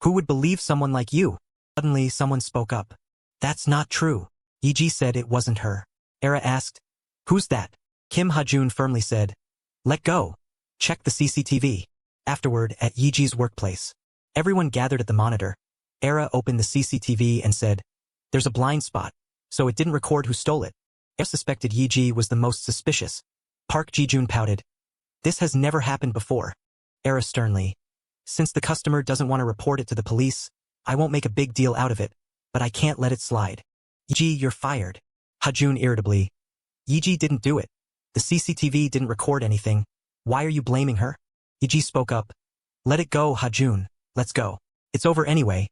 who would believe someone like you? Suddenly someone spoke up. That's not true. Yiji said it wasn't her. Era asked, who's that? Kim Ha-jun firmly said, let go. Check the CCTV. Afterward, at Yiji's workplace, everyone gathered at the monitor. Era opened the CCTV and said, there's a blind spot, so it didn't record who stole it. Era suspected Yiji was the most suspicious. Park Ji-jun pouted. This has never happened before. Era sternly, since the customer doesn't want to report it to the police, I won't make a big deal out of it, but I can't let it slide. Yiji, you're fired. Ha-jun irritably. Yiji didn't do it. The CCTV didn't record anything. Why are you blaming her? Yiji spoke up. Let it go, Ha-jun. Let's go. It's over anyway.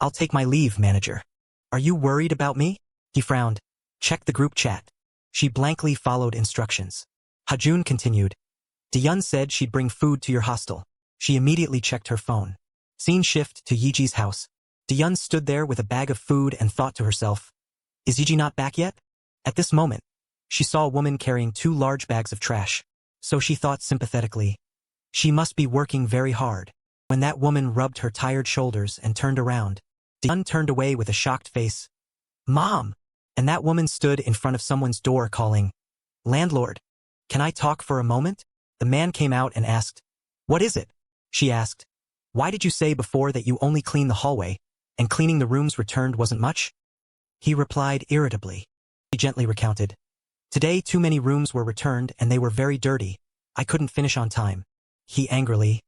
I'll take my leave, manager. Are you worried about me? He frowned. Check the group chat. She blankly followed instructions. Ha-jun continued. Diyun said she'd bring food to your hostel. She immediately checked her phone. Scene shift to Yiji's house. Diyun stood there with a bag of food and thought to herself, is Yiji not back yet? At this moment, she saw a woman carrying 2 large bags of trash. So she thought sympathetically, she must be working very hard. When that woman rubbed her tired shoulders and turned around, Diyun turned away with a shocked face. Mom! And that woman stood in front of someone's door calling, landlord, can I talk for a moment? The man came out and asked, what is it? She asked, why did you say before that you only clean the hallway, and cleaning the rooms returned wasn't much? He replied irritably. He gently recounted, today too many rooms were returned and they were very dirty. I couldn't finish on time. He angrily,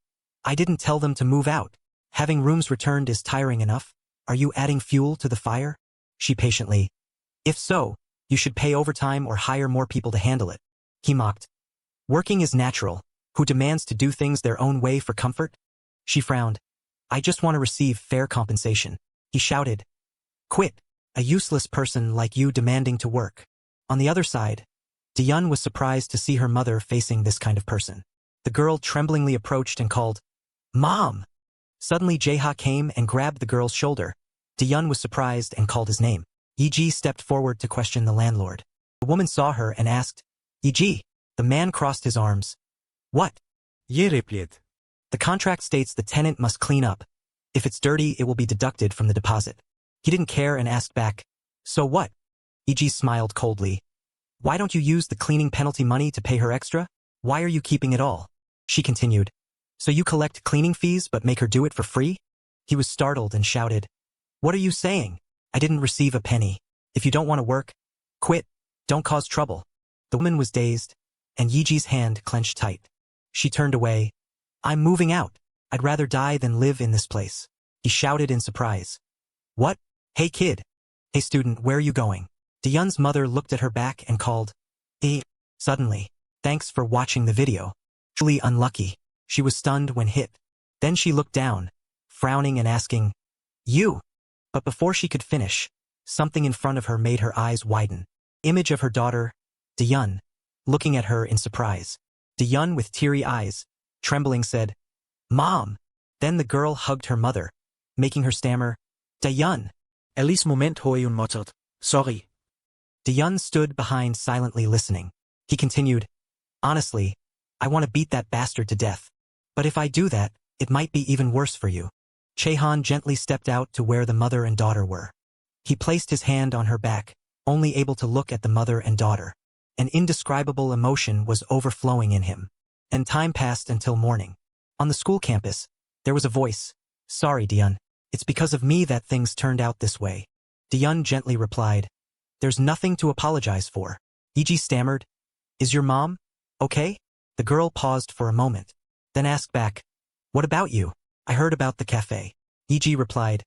I didn't tell them to move out. Having rooms returned is tiring enough. Are you adding fuel to the fire? She patiently, if so, you should pay overtime or hire more people to handle it. He mocked, working is natural. Who demands to do things their own way for comfort? She frowned, I just want to receive fair compensation. He shouted, quit, a useless person like you demanding to work. On the other side, Diyun was surprised to see her mother facing this kind of person. The girl tremblingly approached and called, Mom! Suddenly Jaeha came and grabbed the girl's shoulder. Diyun was surprised and called his name. Yiji stepped forward to question the landlord. The woman saw her and asked, Yiji. The man crossed his arms. What? Ye replied. The contract states the tenant must clean up. If it's dirty, it will be deducted from the deposit. He didn't care and asked back, so what? Yiji smiled coldly. Why don't you use the cleaning penalty money to pay her extra? Why are you keeping it all? She continued. So you collect cleaning fees but make her do it for free? He was startled and shouted, what are you saying? I didn't receive a penny. If you don't want to work, quit. Don't cause trouble. The woman was dazed, and Yiji's hand clenched tight. She turned away. I'm moving out. I'd rather die than live in this place. He shouted in surprise. What? Hey kid. Hey student, where are you going? Diyun's mother looked at her back and called, Suddenly, thanks for watching the video. Truly unlucky. She was stunned when hit. Then she looked down, frowning and asking, you. But before she could finish, something in front of her made her eyes widen. Image of her daughter, Diyun, looking at her in surprise. Diyun with teary eyes, trembling said, Mom. Then the girl hugged her mother, making her stammer, Diyun. Ellis moment hoyun mottert. Sorry. Diyun stood behind silently listening. He continued, honestly, I want to beat that bastard to death. But if I do that, it might be even worse for you. Chehan gently stepped out to where the mother and daughter were. He placed his hand on her back, only able to look at the mother and daughter. An indescribable emotion was overflowing in him. And time passed until morning. On the school campus, there was a voice. Sorry, Dion. It's because of me that things turned out this way. Dion gently replied. There's nothing to apologize for. Yi-ji stammered. Is your mom okay? The girl paused for a moment, then asked back. What about you? I heard about the cafe. Yi-ji replied.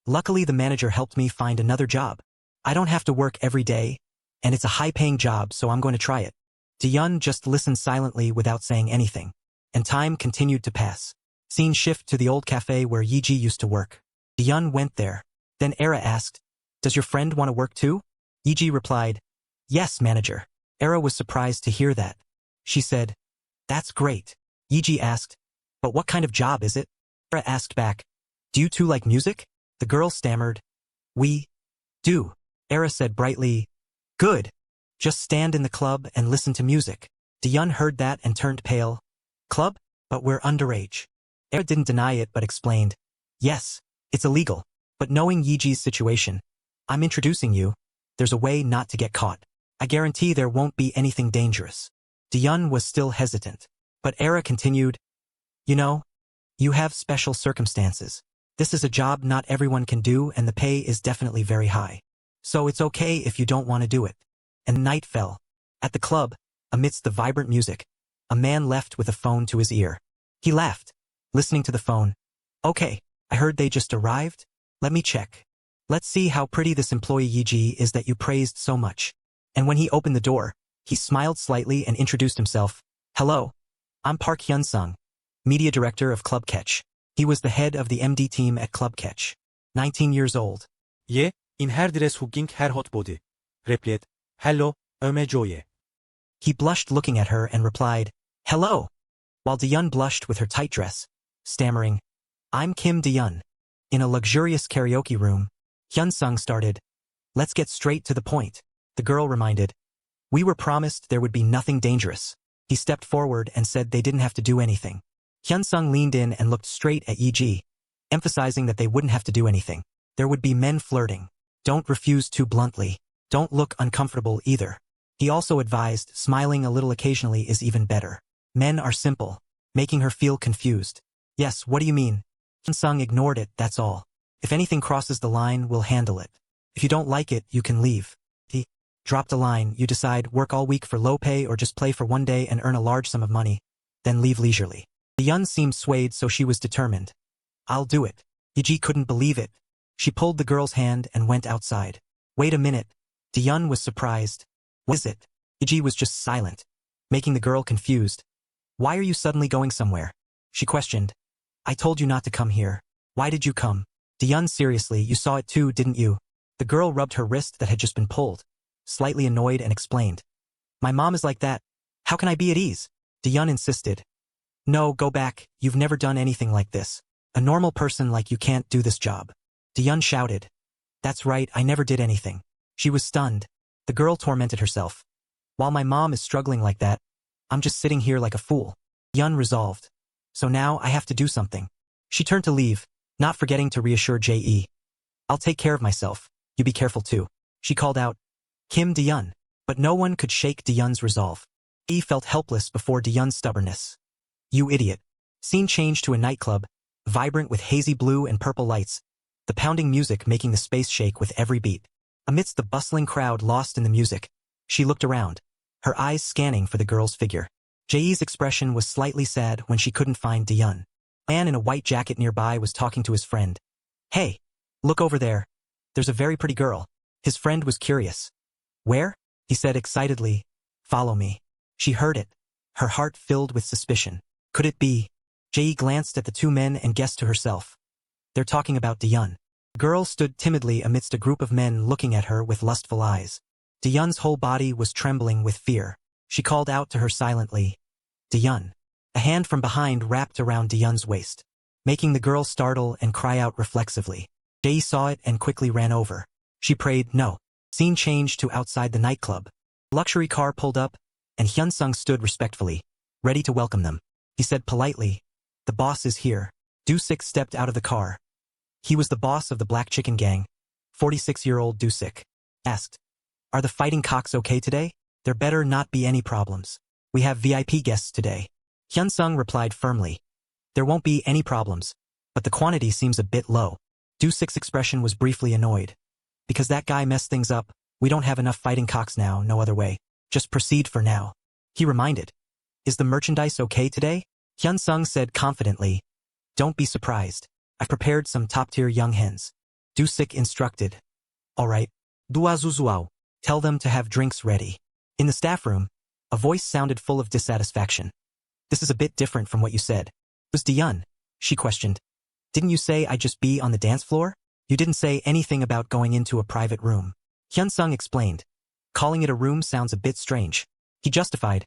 Luckily the manager helped me find another job. I don't have to work every day, and it's a high-paying job, so I'm going to try it. Dion just listened silently without saying anything, and time continued to pass. Scene shift to the old cafe where Yi-ji used to work. Dion went there. Then Era asked, Does your friend want to work too? Yi-ji replied, Yes, manager. Era was surprised to hear that. She said, That's great. Yi-ji asked, But what kind of job is it? Era asked back, Do you two like music? The girl stammered, We do. Era said brightly, Good. Just stand in the club and listen to music. Dion heard that and turned pale. Club? But we're underage. Era didn't deny it but explained, Yes, it's illegal. But knowing Yi-ji's situation, I'm introducing you. There's a way not to get caught. I guarantee there won't be anything dangerous. Dion was still hesitant. But Era continued, You know, you have special circumstances. This is a job not everyone can do and the pay is definitely very high. So it's okay if you don't want to do it. And night fell. At the club, amidst the vibrant music, a man left with a phone to his ear. He laughed, listening to the phone. Okay, I heard they just arrived. Let me check. Let's see how pretty this employee Yi-ji is that you praised so much. And when he opened the door, he smiled slightly and introduced himself. Hello, I'm Park Hyun-sung, media director of Club Catch. He was the head of the MD team at Club Catch. 19 years old. 예, in her dress hugging her hot body. Replied, Hello, Joye. He blushed looking at her and replied, Hello, while Dion blushed with her tight dress, stammering, I'm Kim Dion. In a luxurious karaoke room, Hyun-sung started, Let's get straight to the point. The girl reminded, We were promised there would be nothing dangerous. He stepped forward and said they didn't have to do anything. Hyun-sung leaned in and looked straight at Yi-ji, emphasizing that they wouldn't have to do anything. There would be men flirting. Don't refuse too bluntly. Don't look uncomfortable either. He also advised smiling a little occasionally is even better. Men are simple, making her feel confused. Yes, what do you mean? Hyun-sung ignored it, that's all. If anything crosses the line, we'll handle it. If you don't like it, you can leave. He dropped a line, you decide work all week for low pay or just play for one day and earn a large sum of money, then leave leisurely. Dion seemed swayed, so she was determined. I'll do it. Yi-ji couldn't believe it. She pulled the girl's hand and went outside. Wait a minute. Dion was surprised. What is it? Yi-ji was just silent, making the girl confused. Why are you suddenly going somewhere? She questioned. I told you not to come here. Why did you come? Dion, seriously, you saw it too, didn't you? The girl rubbed her wrist that had just been pulled, slightly annoyed, and explained. My mom is like that. How can I be at ease? Dion insisted. No, go back. You've never done anything like this. A normal person like you can't do this job. Dion shouted. That's right, I never did anything. She was stunned. The girl tormented herself. While my mom is struggling like that, I'm just sitting here like a fool. Dion resolved. So now I have to do something. She turned to leave, not forgetting to reassure J.E. I'll take care of myself. You be careful too. She called out, Kim Dion. But no one could shake Dion's resolve. He felt helpless before Dion's stubbornness. You idiot. Scene changed to a nightclub, vibrant with hazy blue and purple lights, the pounding music making the space shake with every beat. Amidst the bustling crowd lost in the music, she looked around, her eyes scanning for the girl's figure. J.E.'s expression was slightly sad when she couldn't find Dion. A man in a white jacket nearby was talking to his friend. Hey, look over there. There's a very pretty girl. His friend was curious. Where? He said excitedly. Follow me. She heard it, her heart filled with suspicion. Could it be? J.E. glanced at the two men and guessed to herself. They're talking about Dion. The girl stood timidly amidst a group of men looking at her with lustful eyes. Dion's whole body was trembling with fear. She called out to her silently. Dion. A hand from behind wrapped around Dion's waist, making the girl startle and cry out reflexively. J.E. saw it and quickly ran over. She prayed, no. Scene changed to outside the nightclub. A luxury car pulled up, and Hyun-sung stood respectfully, ready to welcome them. He said politely, The boss is here. Dusik stepped out of the car. He was the boss of the Black Chicken Gang. 46-year-old Dusik asked, "Are the fighting cocks okay today? There better not be any problems. We have VIP guests today." Hyunsung replied firmly, "There won't be any problems, but the quantity seems a bit low." Dusik's expression was briefly annoyed. "Because that guy messed things up, we don't have enough fighting cocks now, no other way. Just proceed for now." He reminded, "Is the merchandise okay today?" Hyunsung said confidently, "Don't be surprised. I've prepared some top-tier young hens." Dusik instructed, "All right, duazuzuao. Tell them to have drinks ready." In the staff room, a voice sounded full of dissatisfaction. "This is a bit different from what you said." "Was Diyun?" she questioned. "Didn't you say I'd just be on the dance floor? You didn't say anything about going into a private room." Hyunsung explained, "Calling it a room sounds a bit strange." He justified,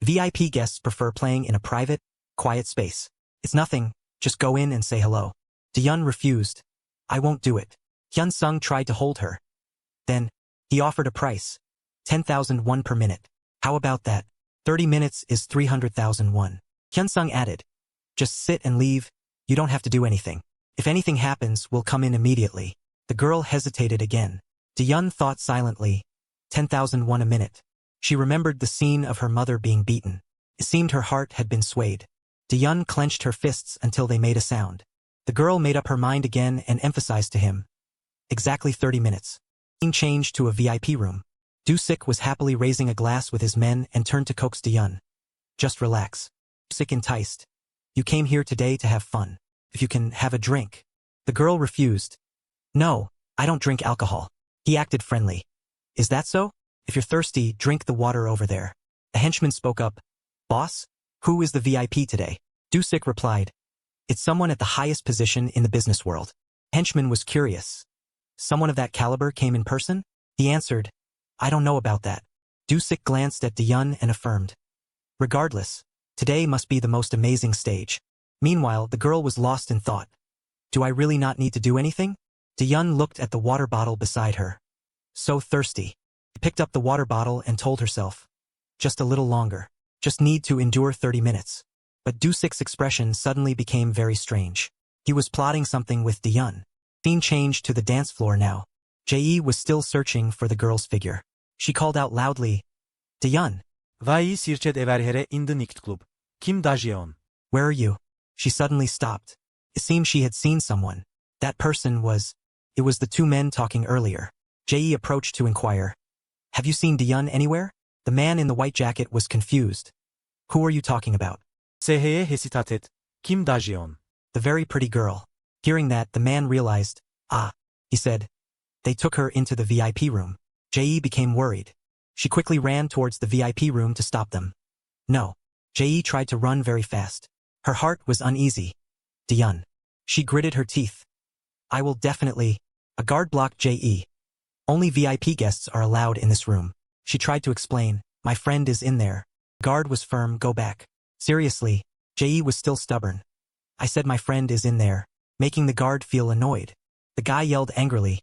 "VIP guests prefer playing in a private, quiet space. It's nothing, just go in and say hello." Diyun refused. "I won't do it." Hyunsung tried to hold her. Then, he offered a price. 10,000 won per minute. "How about that? 30 minutes is 300,000 won." Hyunsung added, "Just sit and leave, you don't have to do anything. If anything happens, we'll come in immediately." The girl hesitated again. Diyun thought silently. 10,000 won a minute. She remembered the scene of her mother being beaten. It seemed her heart had been swayed. Diyun clenched her fists until they made a sound. The girl made up her mind again and emphasized to him, "Exactly 30 minutes." Scene changed to a VIP room. Dusik was happily raising a glass with his men and turned to coax Diyun. "Just relax." Dusik enticed, "You came here today to have fun. If you can have a drink." The girl refused. "No, I don't drink alcohol." He acted friendly. "Is that so? If you're thirsty, drink the water over there." A henchman spoke up. "Boss, who is the VIP today?" Dusik replied, "It's someone at the highest position in the business world." Henchman was curious. "Someone of that caliber came in person?" He answered, "I don't know about that." Dusik glanced at Diyun and affirmed, "Regardless, today must be the most amazing stage." Meanwhile, the girl was lost in thought. "Do I really not need to do anything?" Diyun looked at the water bottle beside her. So thirsty. She picked up the water bottle and told herself, "Just a little longer. Just need to endure 30 minutes. But Dusik's expression suddenly became very strange. He was plotting something with Diyun. Scene changed to the dance floor now. Jae was still searching for the girl's figure. She called out loudly, "Diyun, Vai sirchet everhere in the Nichtclub. Kim Dajeon. where are you?" She suddenly stopped. It seemed she had seen someone. That person was... It was the two men talking earlier. Jae approached to inquire, "Have you seen Diyun anywhere?" The man in the white jacket was confused. "Who are you talking about?" Seheye hesitatet. Kim Dajeon. "The very pretty girl." Hearing that, the man realized, "Ah," he said. They took her into the VIP room. Jae became worried. She quickly ran towards the VIP room to stop them. No. Jae tried to run very fast. Her heart was uneasy. "Diyun." She gritted her teeth. "I will definitely..." A guard blocked Jae. "Only VIP guests are allowed in this room." She tried to explain, "My friend is in there." The guard was firm, "Go back." Seriously, Jae was still stubborn. "I said my friend is in there," making the guard feel annoyed. The guy yelled angrily,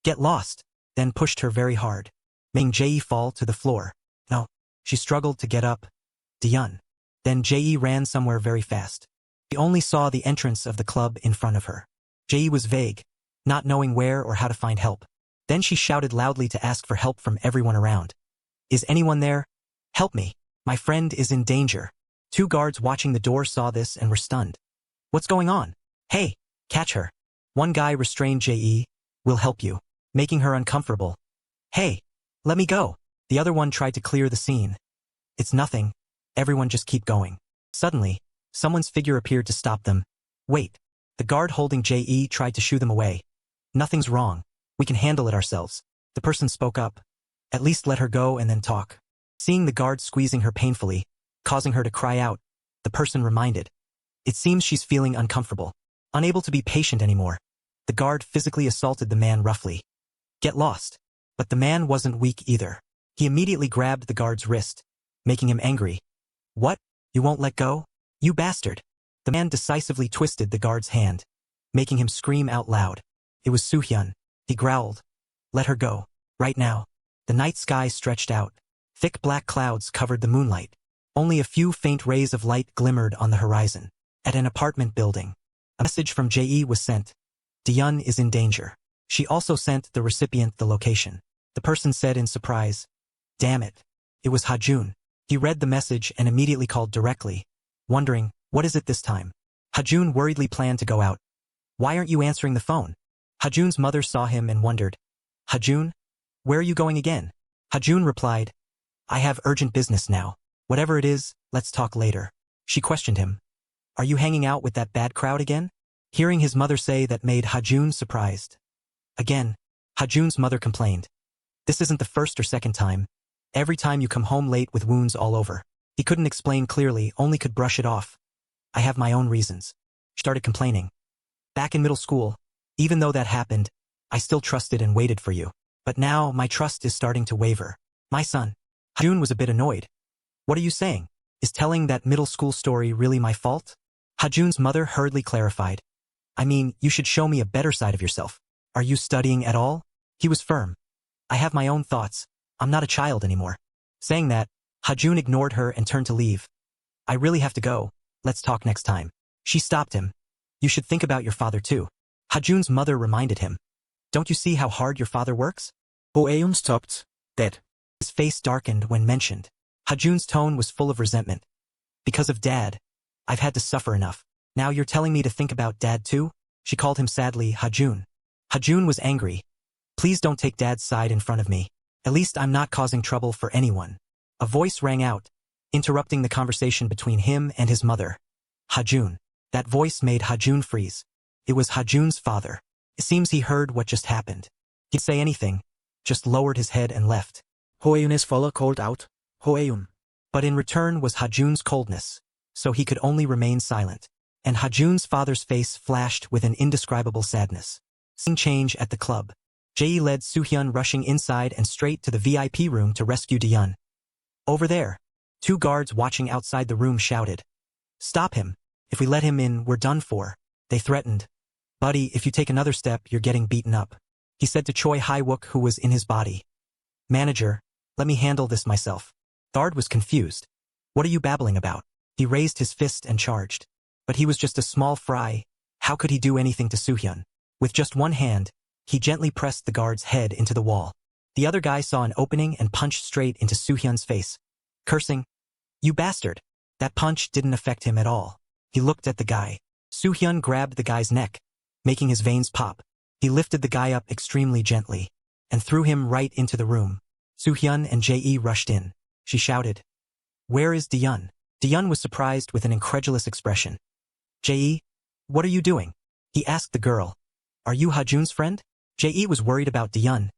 "Get lost," then pushed her very hard, making Jae fall to the floor. No. She struggled to get up. "Diyun." Then Jae ran somewhere very fast. She only saw the entrance of the club in front of her. Jae was vague, not knowing where or how to find help. Then she shouted loudly to ask for help from everyone around. "Is anyone there? Help me. My friend is in danger." Two guards watching the door saw this and were stunned. "What's going on? Hey, catch her." One guy restrained Jae. "We'll help you," making her uncomfortable. "Hey, let me go." The other one tried to clear the scene. "It's nothing. Everyone just keep going." Suddenly, someone's figure appeared to stop them. "Wait." The guard holding Jae tried to shoo them away. "Nothing's wrong. We can handle it ourselves." The person spoke up. "At least let her go and then talk." Seeing the guard squeezing her painfully, causing her to cry out, the person reminded, "It seems she's feeling uncomfortable. Unable to be patient anymore." The guard physically assaulted the man roughly. "Get lost." But the man wasn't weak either. He immediately grabbed the guard's wrist, making him angry. "What? You won't let go? You bastard." The man decisively twisted the guard's hand, making him scream out loud. It was Soo-hyun. He growled, "Let her go. Right now." The night sky stretched out. Thick black clouds covered the moonlight. Only a few faint rays of light glimmered on the horizon. At an apartment building. A message from Jae was sent. Diyun is in danger. She also sent the recipient the location. The person said in surprise, "Damn it. It was Hajun." He read the message and immediately called directly, wondering, what is it this time? Hajun worriedly planned to go out. "Why aren't you answering the phone?" Hajun's mother saw him and wondered, "Hajun? Where are you going again?" Hajun replied, "I have urgent business now. Whatever it is, let's talk later." She questioned him, "Are you hanging out with that bad crowd again?" Hearing his mother say that made Hajun surprised. Again, Hajun's mother complained, "This isn't the first or second time. Every time you come home late with wounds all over." He couldn't explain clearly, only could brush it off. "I have my own reasons." She started complaining. "Back in middle school, even though that happened, I still trusted and waited for you. But now my trust is starting to waver. My son." Hajun was a bit annoyed. "What are you saying? Is telling that middle school story really my fault?" Hajun's mother hurriedly clarified. "I mean, you should show me a better side of yourself. Are you studying at all?" He was firm. "I have my own thoughts. I'm not a child anymore." Saying that, Hajun ignored her and turned to leave. "I really have to go. Let's talk next time." She stopped him. "You should think about your father too." Hajun's mother reminded him. "Don't you see how hard your father works?" Hoeun stopped, dead. His face darkened when mentioned. Hajun's tone was full of resentment. "Because of Dad, I've had to suffer enough. Now you're telling me to think about Dad too?" She called him sadly Hajun. Hajun was angry. "Please don't take Dad's side in front of me. At least I'm not causing trouble for anyone." A voice rang out, interrupting the conversation between him and his mother. "Hajun." That voice made Hajun freeze. It was Hajun's father. It seems he heard what just happened. He didn't say anything, just lowered his head and left. Hoeun's father called out, "Hoeun." But in return was Hajun's coldness, so he could only remain silent. And Hajun's father's face flashed with an indescribable sadness. Scene change at the club. Jae led Soohyun rushing inside and straight to the VIP room to rescue Diyun. Over there. Two guards watching outside the room shouted. "Stop him. If we let him in, we're done for." They threatened. "Buddy, if you take another step, you're getting beaten up," he said to Choi Hywook, who was in his body. "Manager, let me handle this myself." Guard was confused. "What are you babbling about?" He raised his fist and charged. But he was just a small fry. How could he do anything to Soohyun? With just one hand, he gently pressed the guard's head into the wall. The other guy saw an opening and punched straight into Soohyun's face. Cursing, "You bastard!" That punch didn't affect him at all. He looked at the guy. Soohyun grabbed the guy's neck, making his veins pop. He lifted the guy up extremely gently and threw him right into the room. Soohyun and Jae rushed in. She shouted, "Where is Diyun?" Diyun was surprised with an incredulous expression. "Jae, what are you doing?" He asked the girl. "Are you Hajun's friend?" Jae was worried about Diyun.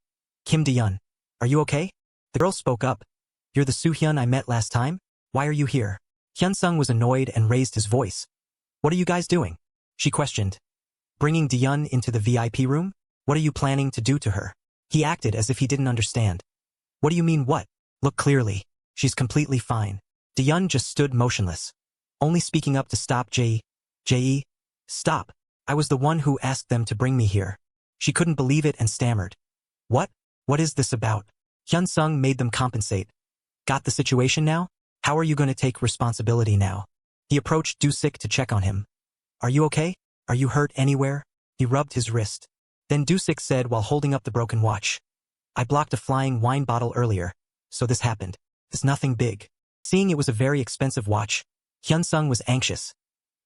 "Kim Diyun, are you okay?" The girl spoke up. "You're the Soohyun I met last time? Why are you here?" Hyunsung was annoyed and raised his voice. "What are you guys doing?" She questioned. "Bringing Diyun into the VIP room? What are you planning to do to her?" He acted as if he didn't understand. "What do you mean what?" "Look clearly. She's completely fine." Diyun just stood motionless, only speaking up to stop Jae. "Jae, stop. I was the one who asked them to bring me here." She couldn't believe it and stammered. "What? What is this about?" Hyunsung made them compensate. "Got the situation now? How are you going to take responsibility now?" He approached Dusik to check on him. "Are you okay? Are you hurt anywhere?" He rubbed his wrist. Then Dusik said while holding up the broken watch, "I blocked a flying wine bottle earlier, so this happened. It's nothing big." Seeing it was a very expensive watch, Hyunsung was anxious.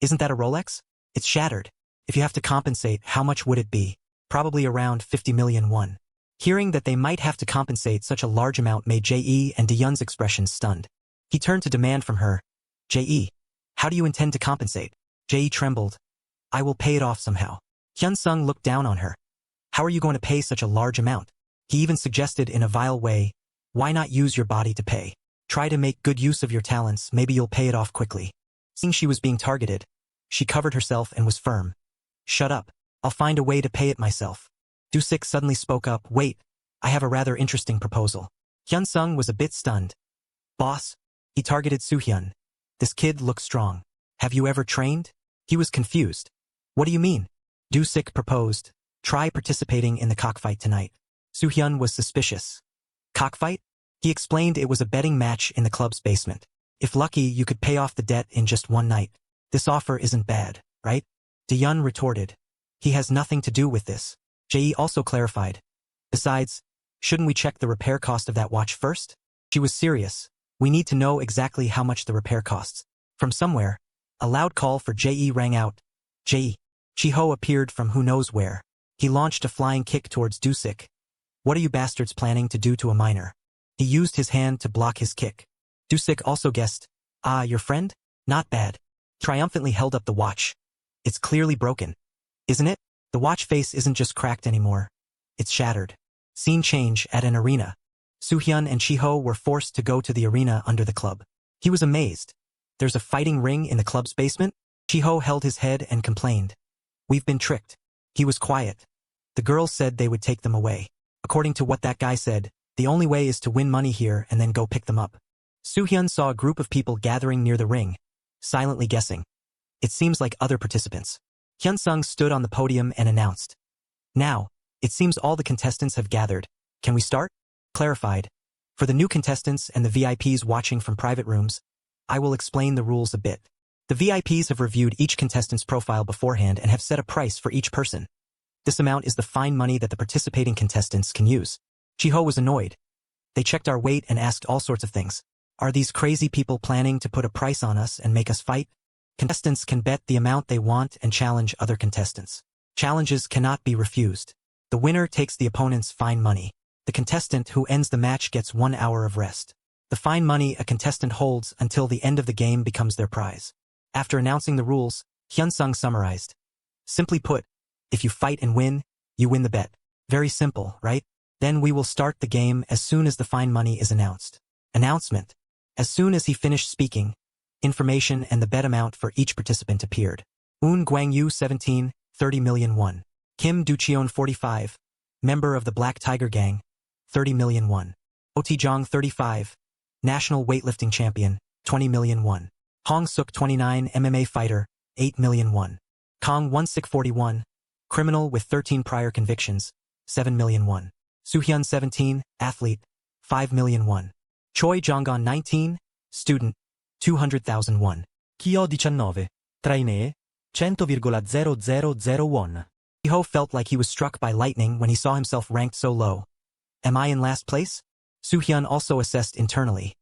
"Isn't that a Rolex? It's shattered. If you have to compensate, how much would it be?" "Probably around 50 million won." Hearing that they might have to compensate such a large amount made Jae and Diyun's expressions stunned. He turned to demand from her, "Jae, how do you intend to compensate?" Jae trembled. "I will pay it off somehow." Hyunsung looked down on her. "How are you going to pay such a large amount?" He even suggested in a vile way, "Why not use your body to pay? Try to make good use of your talents, maybe you'll pay it off quickly." Seeing she was being targeted, she covered herself and was firm. "Shut up. I'll find a way to pay it myself." Dusik suddenly spoke up, "Wait, I have a rather interesting proposal." Hyunsung was a bit stunned. "Boss?" He targeted Soohyun. "This kid looks strong. Have you ever trained?" He was confused. "What do you mean?" Dusik proposed, "Try participating in the cockfight tonight." Soohyun was suspicious. "Cockfight?" He explained it was a betting match in the club's basement. If lucky, you could pay off the debt in just one night. This offer isn't bad, right? Diyun retorted. He has nothing to do with this. Jae also clarified. Besides, shouldn't we check the repair cost of that watch first? She was serious. We need to know exactly how much the repair costs. From somewhere, a loud call for Jae rang out. Jae. Chiho appeared from who knows where. He launched a flying kick towards Dusik. What are you bastards planning to do to a minor? He used his hand to block his kick. Dusik also guessed. Ah, your friend? Not bad. Triumphantly held up the watch. It's clearly broken. Isn't it? The watch face isn't just cracked anymore. It's shattered. Scene change at an arena. Soohyun and Chiho were forced to go to the arena under the club. He was amazed. There's a fighting ring in the club's basement? Chiho held his head and complained. We've been tricked. He was quiet. The girls said they would take them away. According to what that guy said, the only way is to win money here and then go pick them up. Soohyun saw a group of people gathering near the ring, silently guessing. It seems like other participants. Hyunsung stood on the podium and announced. Now, it seems all the contestants have gathered. Can we start? Clarified. For the new contestants and the VIPs watching from private rooms, I will explain the rules a bit. The VIPs have reviewed each contestant's profile beforehand and have set a price for each person. This amount is the fine money that the participating contestants can use. Chiho was annoyed. They checked our weight and asked all sorts of things. Are these crazy people planning to put a price on us and make us fight? Contestants can bet the amount they want and challenge other contestants. Challenges cannot be refused. The winner takes the opponent's fine money. The contestant who ends the match gets 1 hour of rest. The fine money a contestant holds until the end of the game becomes their prize. After announcing the rules, Hyunsung summarized. Simply put, if you fight and win, you win the bet. Very simple, right? Then we will start the game as soon as the fine money is announced. Announcement. As soon as he finished speaking, information and the bet amount for each participant appeared. Un Guangyu 17, 30 million won. Kim Ducheon 45, member of the Black Tiger Gang, 30 million won. Oti Jong 35, national weightlifting champion, 20 million won. Hong Suk 29, MMA fighter, 8 million won. Kong Won-sik 41, criminal with 13 prior convictions, 7 million won. Soohyun 17, athlete, 5 million won. Choi Jonggon 19, student, 200,000 won. Kyo 19, trainee, 100,000 won. Chiho felt like he was struck by lightning when he saw himself ranked so low. Am I in last place? Soohyun also assessed internally.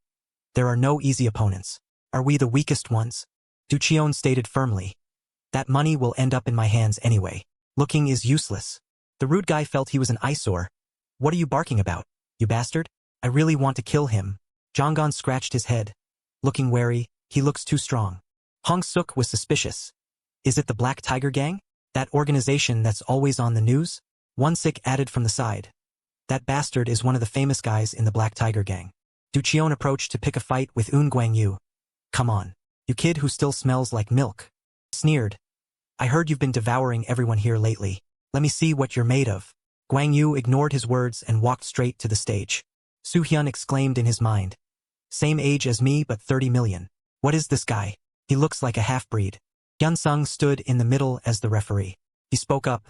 There are no easy opponents. Are we the weakest ones? Ducheon stated firmly. That money will end up in my hands anyway. Looking is useless. The rude guy felt he was an eyesore. What are you barking about, you bastard? I really want to kill him. Jonggon scratched his head. Looking wary, he looks too strong. Hong Suk was suspicious. Is it the Black Tiger Gang? That organization that's always on the news? Won-sik added from the side. That bastard is one of the famous guys in the Black Tiger Gang. Ducheon approached to pick a fight with Un Guangyu. Come on, you kid who still smells like milk. Sneered. I heard you've been devouring everyone here lately. Let me see what you're made of. Guangyu ignored his words and walked straight to the stage. Soohyun exclaimed in his mind. Same age as me but 30 million. What is this guy? He looks like a half-breed. Hyunsung stood in the middle as the referee. He spoke up.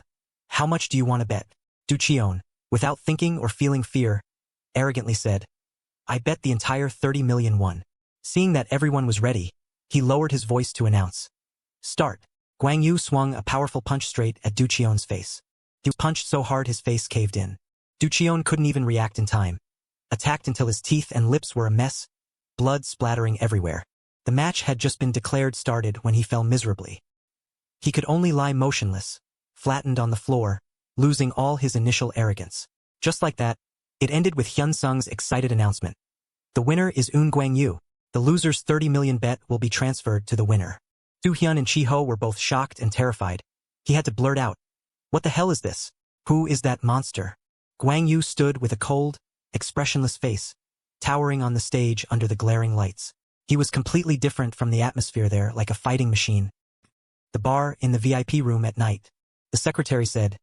How much do you want to bet? Ducheon, without thinking or feeling fear, arrogantly said. I bet the entire 30 million won. Seeing that everyone was ready, he lowered his voice to announce. Start. Guangyu swung a powerful punch straight at Ducheon's face. He was punched so hard his face caved in. Ducheon couldn't even react in time. Attacked until his teeth and lips were a mess, blood splattering everywhere. The match had just been declared started when he fell miserably. He could only lie motionless, flattened on the floor, losing all his initial arrogance. Just like that, it ended with Hyunsung's excited announcement. The winner is Un Guangyu. The loser's 30 million bet will be transferred to the winner. Soohyun and Chiho were both shocked and terrified. He had to blurt out. What the hell is this? Who is that monster? Guangyu stood with a cold, expressionless face, towering on the stage under the glaring lights. He was completely different from the atmosphere there, like a fighting machine. The bar in the VIP room at night. The secretary said,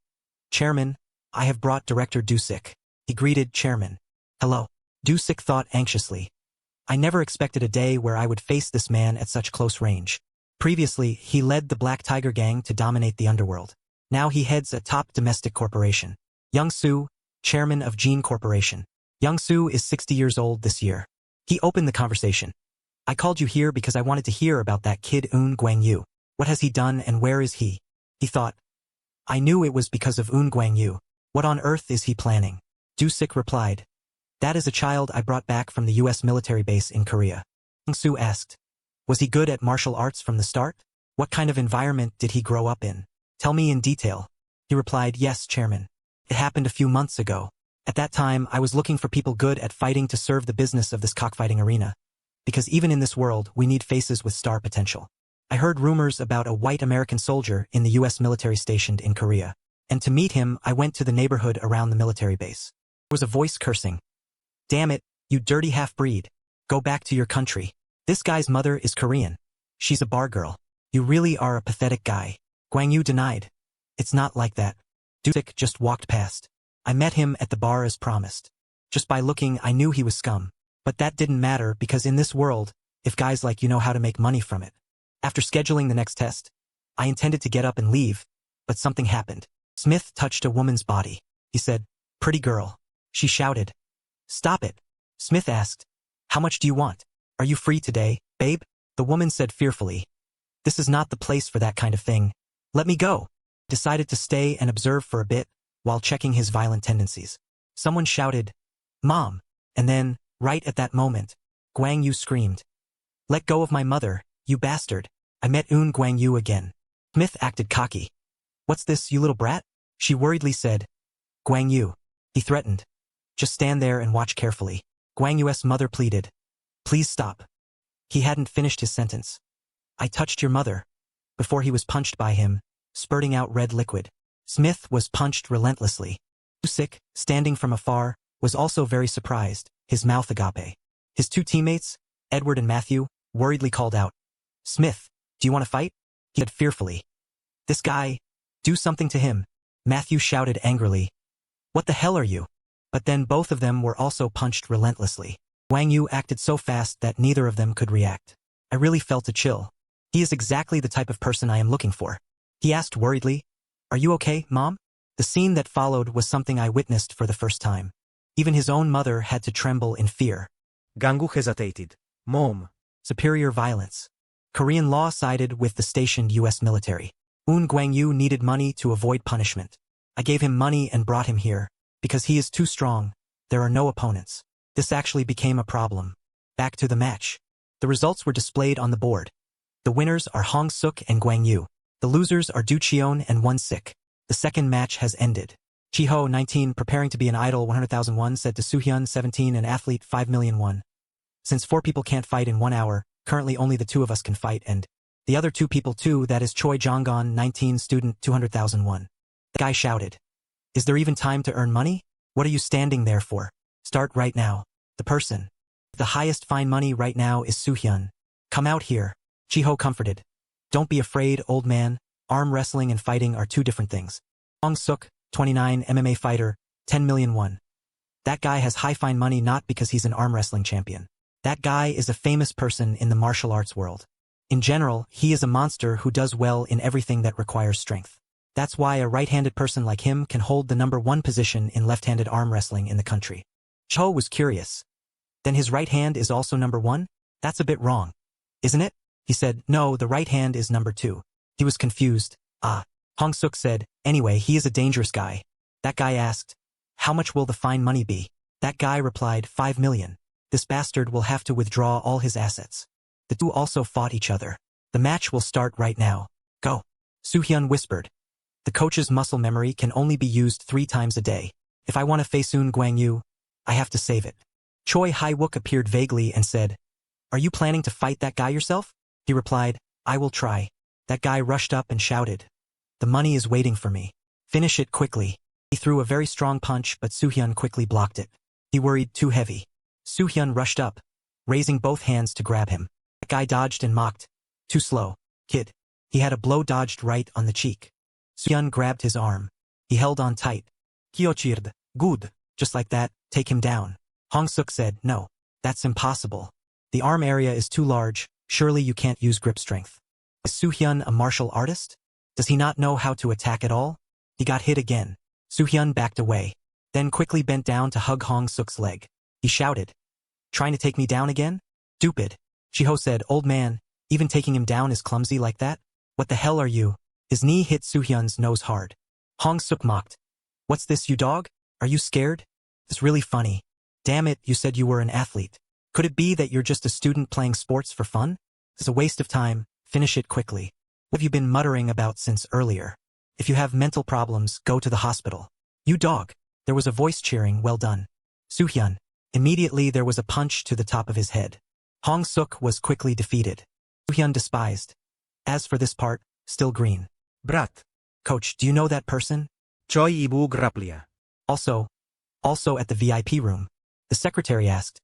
Chairman, I have brought Director Dusik. He greeted Chairman. Hello. Dusik thought anxiously. I never expected a day where I would face this man at such close range. Previously, he led the Black Tiger Gang to dominate the underworld. Now he heads a top domestic corporation. Young-soo, chairman of Gene Corporation. Young-soo is 60 years old this year. He opened the conversation. I called you here because I wanted to hear about that kid Un Guangyu. What has he done and where is he? He thought. I knew it was because of Un Guangyu. What on earth is he planning? Dusik replied. That is a child I brought back from the US military base in Korea. Su asked. Was he good at martial arts from the start? What kind of environment did he grow up in? Tell me in detail. He replied, yes, Chairman. It happened a few months ago. At that time, I was looking for people good at fighting to serve the business of this cockfighting arena. Because even in this world, we need faces with star potential. I heard rumors about a white American soldier in the US military stationed in Korea. And to meet him, I went to the neighborhood around the military base. There was a voice cursing. Damn it, you dirty half-breed. Go back to your country. This guy's mother is Korean. She's a bar girl. You really are a pathetic guy. Guangyu denied. It's not like that. Dusik just walked past. I met him at the bar as promised. Just by looking, I knew he was scum. But that didn't matter because in this world, if guys like you know how to make money from it. After scheduling the next test, I intended to get up and leave, but something happened. Smith touched a woman's body. He said, pretty girl. She shouted. Stop it. Smith asked, how much do you want? Are you free today, babe? The woman said fearfully. This is not the place for that kind of thing. Let me go. Decided to stay and observe for a bit, while checking his violent tendencies. Someone shouted, Mom, and then, right at that moment, Guangyu screamed. Let go of my mother, you bastard. I met Un Guangyu again. Smith acted cocky. What's this, you little brat? She worriedly said. Guangyu. He threatened. Just stand there and watch carefully. Guangyu's mother pleaded. Please stop. He hadn't finished his sentence. I touched your mother. Before he was punched by him, spurting out red liquid. Smith was punched relentlessly. Dusik, standing from afar, was also very surprised, his mouth agape. His two teammates, Edward and Matthew, worriedly called out. Smith, do you want to fight? He said fearfully. This guy, do something to him. Matthew shouted angrily. What the hell are you? But then both of them were also punched relentlessly. Guangyu acted so fast that neither of them could react. I really felt a chill. He is exactly the type of person I am looking for. He asked worriedly, Are you okay, Mom? The scene that followed was something I witnessed for the first time. Even his own mother had to tremble in fear. Gangu hesitated. Mom. Superior violence. Korean law sided with the stationed U.S. military. Un Guangyu needed money to avoid punishment. I gave him money and brought him here. Because he is too strong, there are no opponents. This actually became a problem. Back to the match. The results were displayed on the board. The winners are Hong Suk and Guangyu. The losers are Du Cheon and Won Sik. The second match has ended. Chiho, 19, preparing to be an idol 100,000 won, said to Soohyun, 17, an athlete 5 million won. Since 4 people can't fight in 1 hour, currently only the 2 of us can fight and the other 2 people too, that is Choi Jonggon, 19, student 200,000 won. The guy shouted. Is there even time to earn money? What are you standing there for? Start right now. The person. The highest fine money right now is Soohyun. Come out here. Chiho comforted. Don't be afraid, old man. Arm wrestling and fighting are 2 different things. Hong Suk, 29, MMA fighter, 10 million won. That guy has high fine money not because he's an arm wrestling champion. That guy is a famous person in the martial arts world. In general, he is a monster who does well in everything that requires strength. That's why a right-handed person like him can hold the #1 position in left-handed arm wrestling in the country. Cho was curious. Then his right hand is also #1? That's a bit wrong. Isn't it? He said, no, the right hand is #2. He was confused. Ah. Hong Suk said, anyway, he is a dangerous guy. That guy asked, how much will the fine money be? That guy replied, 5 million. This bastard will have to withdraw all his assets. The 2 also fought each other. The match will start right now. Go. Soohyun whispered. The coach's muscle memory can only be used 3 times a day. If I want to face Un Guangyu, I have to save it. Choi Hai-wook appeared vaguely and said, Are you planning to fight that guy yourself? He replied, I will try. That guy rushed up and shouted. The money is waiting for me. Finish it quickly. He threw a very strong punch but Soohyun quickly blocked it. He worried too heavy. Soohyun rushed up, raising both hands to grab him. That guy dodged and mocked. Too slow, kid. He had a blow dodged right on the cheek. Soohyun grabbed his arm. He held on tight. Kyochird, good, just like that, take him down. Hong Suk said, no, that's impossible. The arm area is too large, surely you can't use grip strength. Is Soohyun a martial artist? Does he not know how to attack at all? He got hit again. Soohyun backed away, then quickly bent down to hug Hong Suk's leg. He shouted, trying to take me down again? Stupid. Chiho said, "Old man, even taking him down is clumsy like that? What the hell are you?" His knee hit Soo-hyun's nose hard. Hong Suk mocked. "What's this, you dog? Are you scared? It's really funny. Damn it, you said you were an athlete. Could it be that you're just a student playing sports for fun? It's a waste of time. Finish it quickly. What have you been muttering about since earlier? If you have mental problems, go to the hospital. You dog." There was a voice cheering, "Well done, Soo-hyun." Immediately there was a punch to the top of his head. Hong Suk was quickly defeated. Soo-hyun despised. As for this part, still green. Brat. "Coach, do you know that person?" Choi ibu graplia. Also at the VIP room. The secretary asked.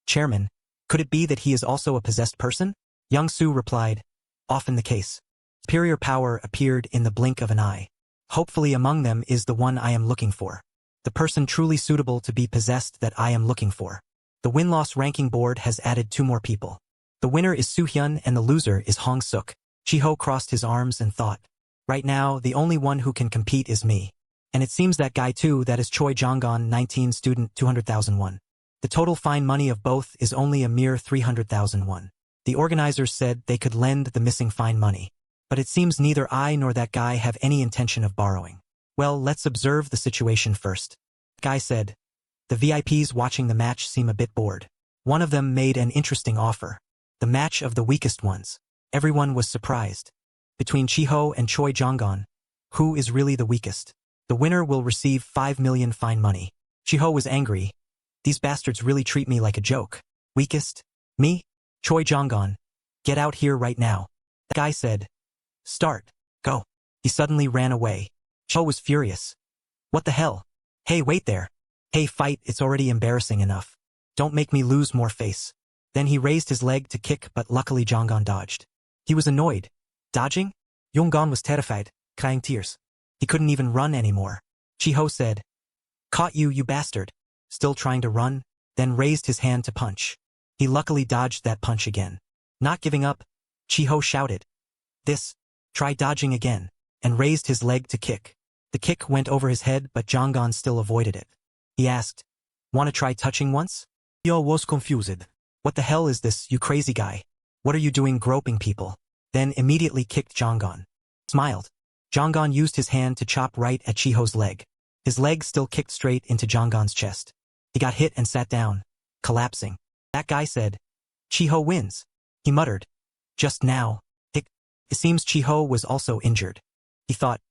"Chairman, could it be that he is also a possessed person?" Young-soo replied. "Often the case. Superior power appeared in the blink of an eye. Hopefully among them is the one I am looking for. The person truly suitable to be possessed that I am looking for. The win-loss ranking board has added 2 more people. The winner is Soo-hyun and the loser is Hong Suk." Chiho crossed his arms and thought. Right now, the only one who can compete is me. And it seems that guy too, that is Choi Jonggon, 19 student, 200,000 won. The total fine money of both is only a mere 300,000 won. The organizers said they could lend the missing fine money. But it seems neither I nor that guy have any intention of borrowing. Well, let's observe the situation first. Guy said. The VIPs watching the match seem a bit bored. One of them made an interesting offer. The match of the weakest ones. Everyone was surprised. Between Chiho and Choi Jonggon, who is really the weakest? The winner will receive 5 million fine money. Chiho was angry. These bastards really treat me like a joke. Weakest? Me? Choi Jonggon. Get out here right now. The guy said. Start. Go. He suddenly ran away. Chiho was furious. What the hell? Hey, wait there. Hey, fight, it's already embarrassing enough. Don't make me lose more face. Then he raised his leg to kick, but luckily Jonggon dodged. He was annoyed. Dodging? Yonggon was terrified, crying tears. He couldn't even run anymore. Chiho said, Caught you, you bastard. Still trying to run, then raised his hand to punch. He luckily dodged that punch again. Not giving up, Chiho shouted. This, try dodging again, and raised his leg to kick. The kick went over his head, but Jonggon still avoided it. He asked, Wanna try touching once? Chiho was confused. What the hell is this, you crazy guy? What are you doing groping people? Then immediately kicked Jonggon. Smiled. Jonggon used his hand to chop right at Chiho's leg. His leg still kicked straight into Jonggon's chest. He got hit and sat down, collapsing. That guy said, Chiho wins. He muttered. Just now. Hic. It seems Chiho was also injured. He thought,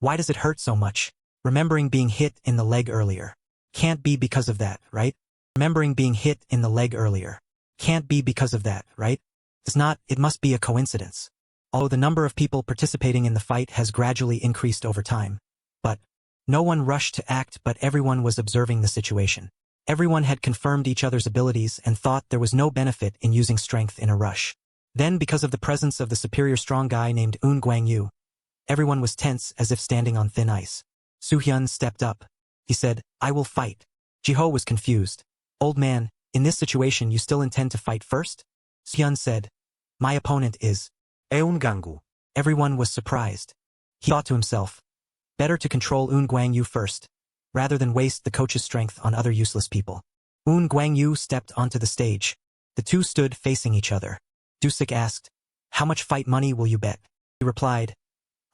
why does it hurt so much? Remembering being hit in the leg earlier. Can't be because of that, right? Remembering being hit in the leg earlier. Can't be because of that, right? It's not, it must be a coincidence. Although the number of people participating in the fight has gradually increased over time. But no one rushed to act, but everyone was observing the situation. Everyone had confirmed each other's abilities and thought there was no benefit in using strength in a rush. Then, because of the presence of the superior strong guy named Eun Gwang-yu, everyone was tense as if standing on thin ice. Soo-hyun stepped up. He said, I will fight. Chiho was confused. Old man, in this situation you still intend to fight first? Soo-hyun said, my opponent is Eun Gangu. Everyone was surprised. He thought to himself, better to control Eun Gwang-yu first, rather than waste the coach's strength on other useless people. Eun Gwang-yu stepped onto the stage. The two stood facing each other. Dusik asked, how much fight money will you bet? He replied,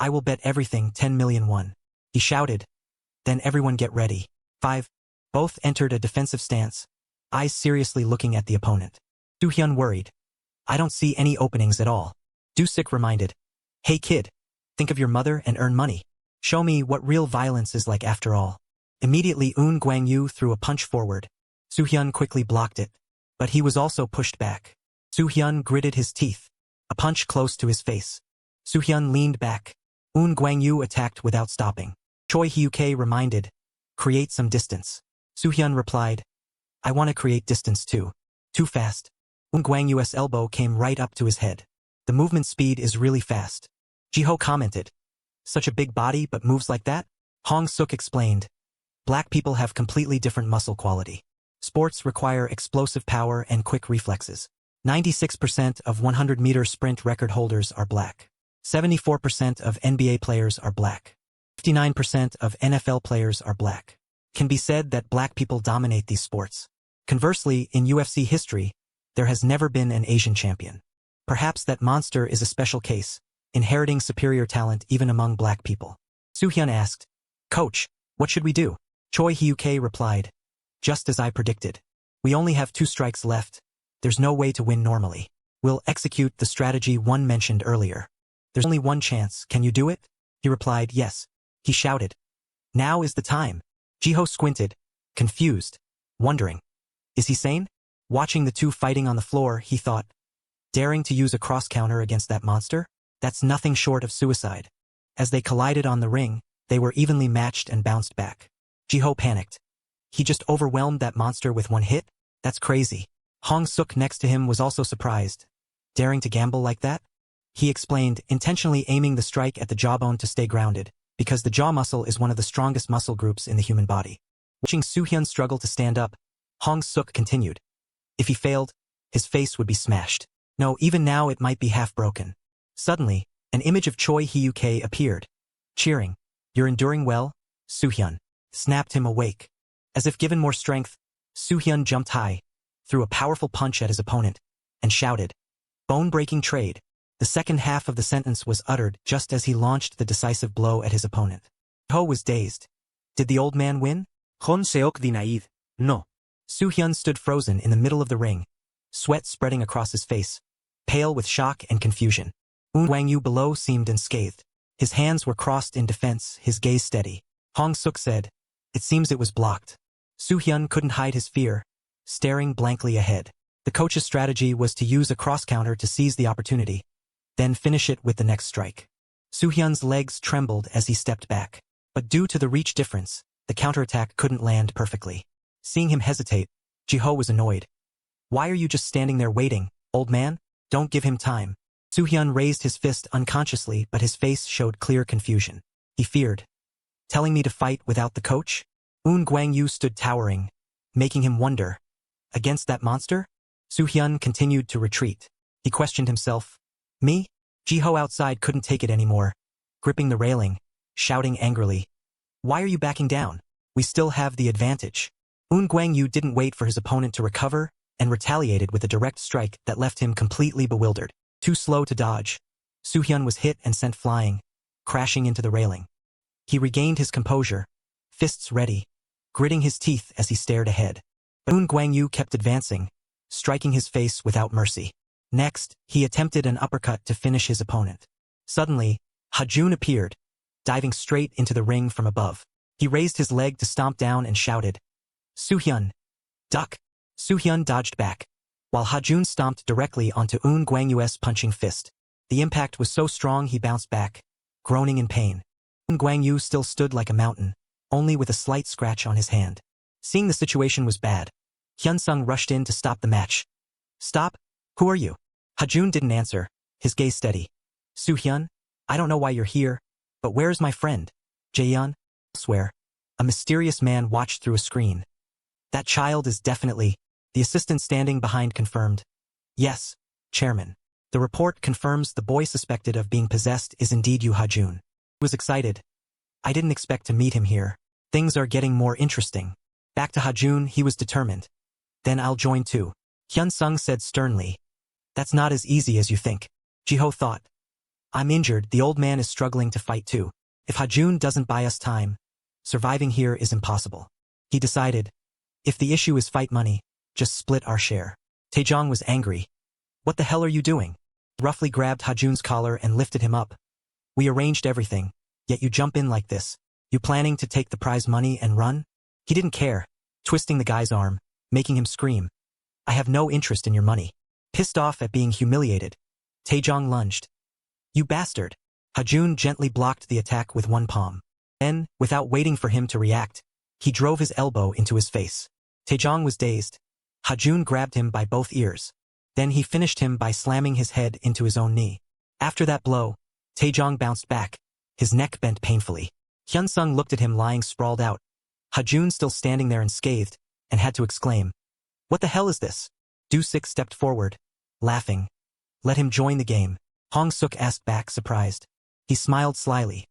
I will bet everything 10 million won. He shouted, then everyone get ready. 5. Both entered a defensive stance, eyes seriously looking at the opponent. Soo-hyun worried. I don't see any openings at all. Dusik reminded, hey kid, think of your mother and earn money. Show me what real violence is like after all. Immediately Eun Gwang-yu threw a punch forward. Soo-hyun quickly blocked it, but he was also pushed back. Soo-hyun gritted his teeth. A punch close to his face. Soo-hyun leaned back. Eun Gwang-yu attacked without stopping. Choi Hyuk reminded, create some distance. Soo-hyun replied, I want to create distance too. Too fast. Eun Gwang-yu's elbow came right up to his head. The movement speed is really fast. Jiho commented, such a big body but moves like that? Hong Suk explained, black people have completely different muscle quality. Sports require explosive power and quick reflexes. 96% of 100-meter sprint record holders are black. 74% of NBA players are black. 59% of NFL players are black. Can be said that black people dominate these sports. Conversely, in UFC history, There has never been an Asian champion. Perhaps that monster is a special case, inheriting superior talent even among black people. Soo-hyun asked, Coach, what should we do? Choi Hyuk replied, just as I predicted. We only have 2 strikes left. There's no way to win normally. We'll execute the strategy one mentioned earlier. There's only one chance, can you do it? He replied, yes. He shouted. Now is the time. Jiho squinted, confused, wondering. Is he sane? Watching the 2 fighting on the floor, he thought, daring to use a cross-counter against that monster? That's nothing short of suicide. As they collided on the ring, they were evenly matched and bounced back. Jiho panicked. He just overwhelmed that monster with 1 hit? That's crazy. Hong Suk next to him was also surprised. Daring to gamble like that? He explained, intentionally aiming the strike at the jawbone to stay grounded, because the jaw muscle is one of the strongest muscle groups in the human body. Watching Soo-hyun struggle to stand up, Hong Suk continued. If he failed, his face would be smashed. No, even now it might be half broken. Suddenly, an image of Choi Hyuk appeared. Cheering. You're enduring well, Soo-hyun. Snapped him awake. As if given more strength, Soo-hyun jumped high, threw a powerful punch at his opponent, and shouted, bone-breaking trade. The second half of the sentence was uttered just as he launched the decisive blow at his opponent. Ho was dazed. Did the old man win? Hon seok dinaid. No. Soo-hyun stood frozen in the middle of the ring, sweat spreading across his face, pale with shock and confusion. Eun Gwang-yu below seemed unscathed. His hands were crossed in defense, his gaze steady. Hong Suk said, it seems it was blocked. Soo-hyun couldn't hide his fear, staring blankly ahead. The coach's strategy was to use a cross-counter to seize the opportunity, then finish it with the next strike. Soo-hyun's legs trembled as he stepped back. But due to the reach difference, the counterattack couldn't land perfectly. Seeing him hesitate, Jiho was annoyed. Why are you just standing there waiting, old man? Don't give him time. Soo-hyun raised his fist unconsciously, but his face showed clear confusion. He feared. Telling me to fight without the coach? Eun Gwang-yu stood towering, making him wonder. Against that monster? Soo-hyun continued to retreat. He questioned himself. Me? Jiho outside couldn't take it anymore, gripping the railing, shouting angrily. Why are you backing down? We still have the advantage. Eun Gwang-yu didn't wait for his opponent to recover and retaliated with a direct strike that left him completely bewildered. Too slow to dodge, Soo-hyun was hit and sent flying, crashing into the railing. He regained his composure, fists ready, gritting his teeth as he stared ahead. But Eun Gwang-yu kept advancing, striking his face without mercy. Next, he attempted an uppercut to finish his opponent. Suddenly, Ha-jun appeared, diving straight into the ring from above. He raised his leg to stomp down and shouted, Soo-hyun, duck! Soo-hyun dodged back, while Ha-jun stomped directly onto Eun Gwang-yu's punching fist. The impact was so strong he bounced back, groaning in pain. Eun Gwang-yu still stood like a mountain, only with a slight scratch on his hand. Seeing the situation was bad, Hyun-sung rushed in to stop the match. Stop? Who are you? Ha-jun didn't answer, his gaze steady. Soo-hyun, I don't know why you're here, but where's my friend? Jaehyun? Elsewhere, a mysterious man watched through a screen. That child is definitely, the assistant standing behind confirmed. Yes, Chairman. The report confirms the boy suspected of being possessed is indeed Yu Ha-jun. He was excited. I didn't expect to meet him here. Things are getting more interesting. Back to Ha-jun, he was determined. Then I'll join too. Hyun-sung said sternly. That's not as easy as you think. Jiho thought. I'm injured, the old man is struggling to fight too. If Ha-jun doesn't buy us time, surviving here is impossible. He decided. If the issue is fight money, just split our share. Taejong was angry. What the hell are you doing? Roughly grabbed Ha-jun's collar and lifted him up. We arranged everything, yet you jump in like this. You planning to take the prize money and run? He didn't care, twisting the guy's arm, making him scream. I have no interest in your money. Pissed off at being humiliated, Taejong lunged. You bastard! Ha-jun gently blocked the attack with one palm. Then, without waiting for him to react, he drove his elbow into his face. Taejong was dazed. Ha-jun grabbed him by both ears. Then he finished him by slamming his head into his own knee. After that blow, Taejong bounced back, his neck bent painfully. Hyun-sung looked at him lying sprawled out, Ha-jun still standing there unscathed, and had to exclaim. What the hell is this? Do-sik stepped forward, laughing. Let him join the game. Hong Suk asked back, surprised. He smiled slyly.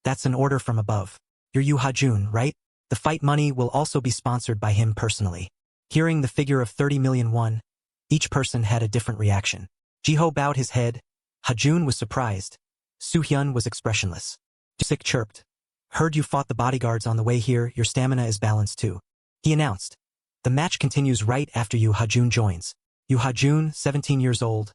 That's an order from above. You're Yu Ha-jun, right? The fight money will also be sponsored by him personally. Hearing the figure of 30 million won, Each person had a different reaction. Jiho bowed his head. Hajun was surprised. Soo-hyun was expressionless. Sik chirped. Heard you fought the bodyguards on the way here, your stamina is balanced too. He announced. The match continues right after you Hajun joins. You Hajun, 17 years old.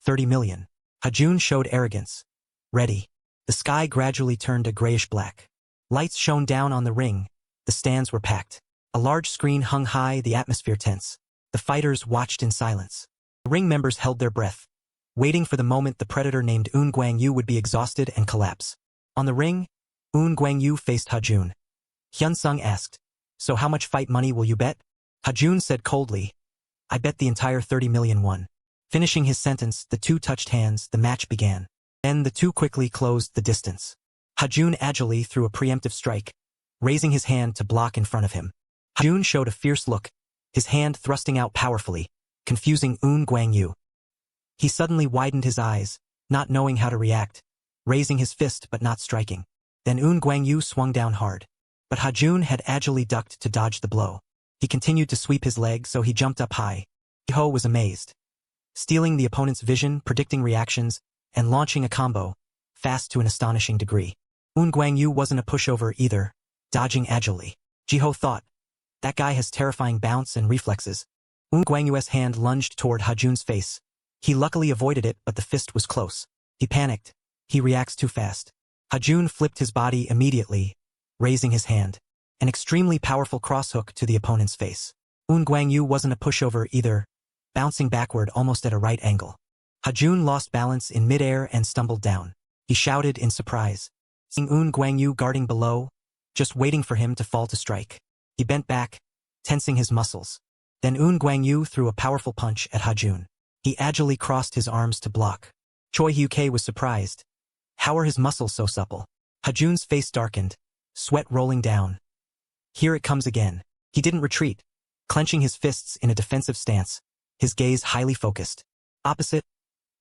30 million. Hajun showed arrogance. Ready. The sky gradually turned a grayish-black. Lights shone down on the ring. The stands were packed. A large screen hung high, the atmosphere tense. The fighters watched in silence. The ring members held their breath, waiting for the moment the predator named Eun Gwang-yu would be exhausted and collapse. On the ring, Eun Gwang-yu faced Hajun. Hyun-sung asked, so how much fight money will you bet? Hajun said coldly, I bet the entire 30 million won. Finishing his sentence, the two touched hands, the match began. Then the two quickly closed the distance. Hajun agilely threw a preemptive strike, raising his hand to block in front of him. Hajun showed a fierce look, his hand thrusting out powerfully, confusing Eun Gwang-yu. He suddenly widened his eyes, not knowing how to react, raising his fist but not striking. Then Eun Gwang-yu swung down hard. But Hajun had agilely ducked to dodge the blow. He continued to sweep his leg, so he jumped up high. Jiho was amazed. Stealing the opponent's vision, predicting reactions, and launching a combo, fast to an astonishing degree. Eun Gwang-yu wasn't a pushover either, dodging agilely. Jiho thought, that guy has terrifying bounce and reflexes. Eun Gwang-yu's hand lunged toward Hajun's face. He luckily avoided it, but the fist was close. He panicked. He reacts too fast. Hajun flipped his body immediately, raising his hand. An extremely powerful crosshook to the opponent's face. Eun Gwang-yu wasn't a pushover either, bouncing backward almost at a right angle. Hajun lost balance in midair and stumbled down. He shouted in surprise, seeing Eun Gwang-yu guarding below, just waiting for him to fall to strike. He bent back, tensing his muscles. Then Eun Gwang-yu threw a powerful punch at Hajun. He agilely crossed his arms to block. Choi Hyuk was surprised. How are his muscles so supple? Hajun's face darkened, sweat rolling down. Here it comes again. He didn't retreat, clenching his fists in a defensive stance, his gaze highly focused. Opposite,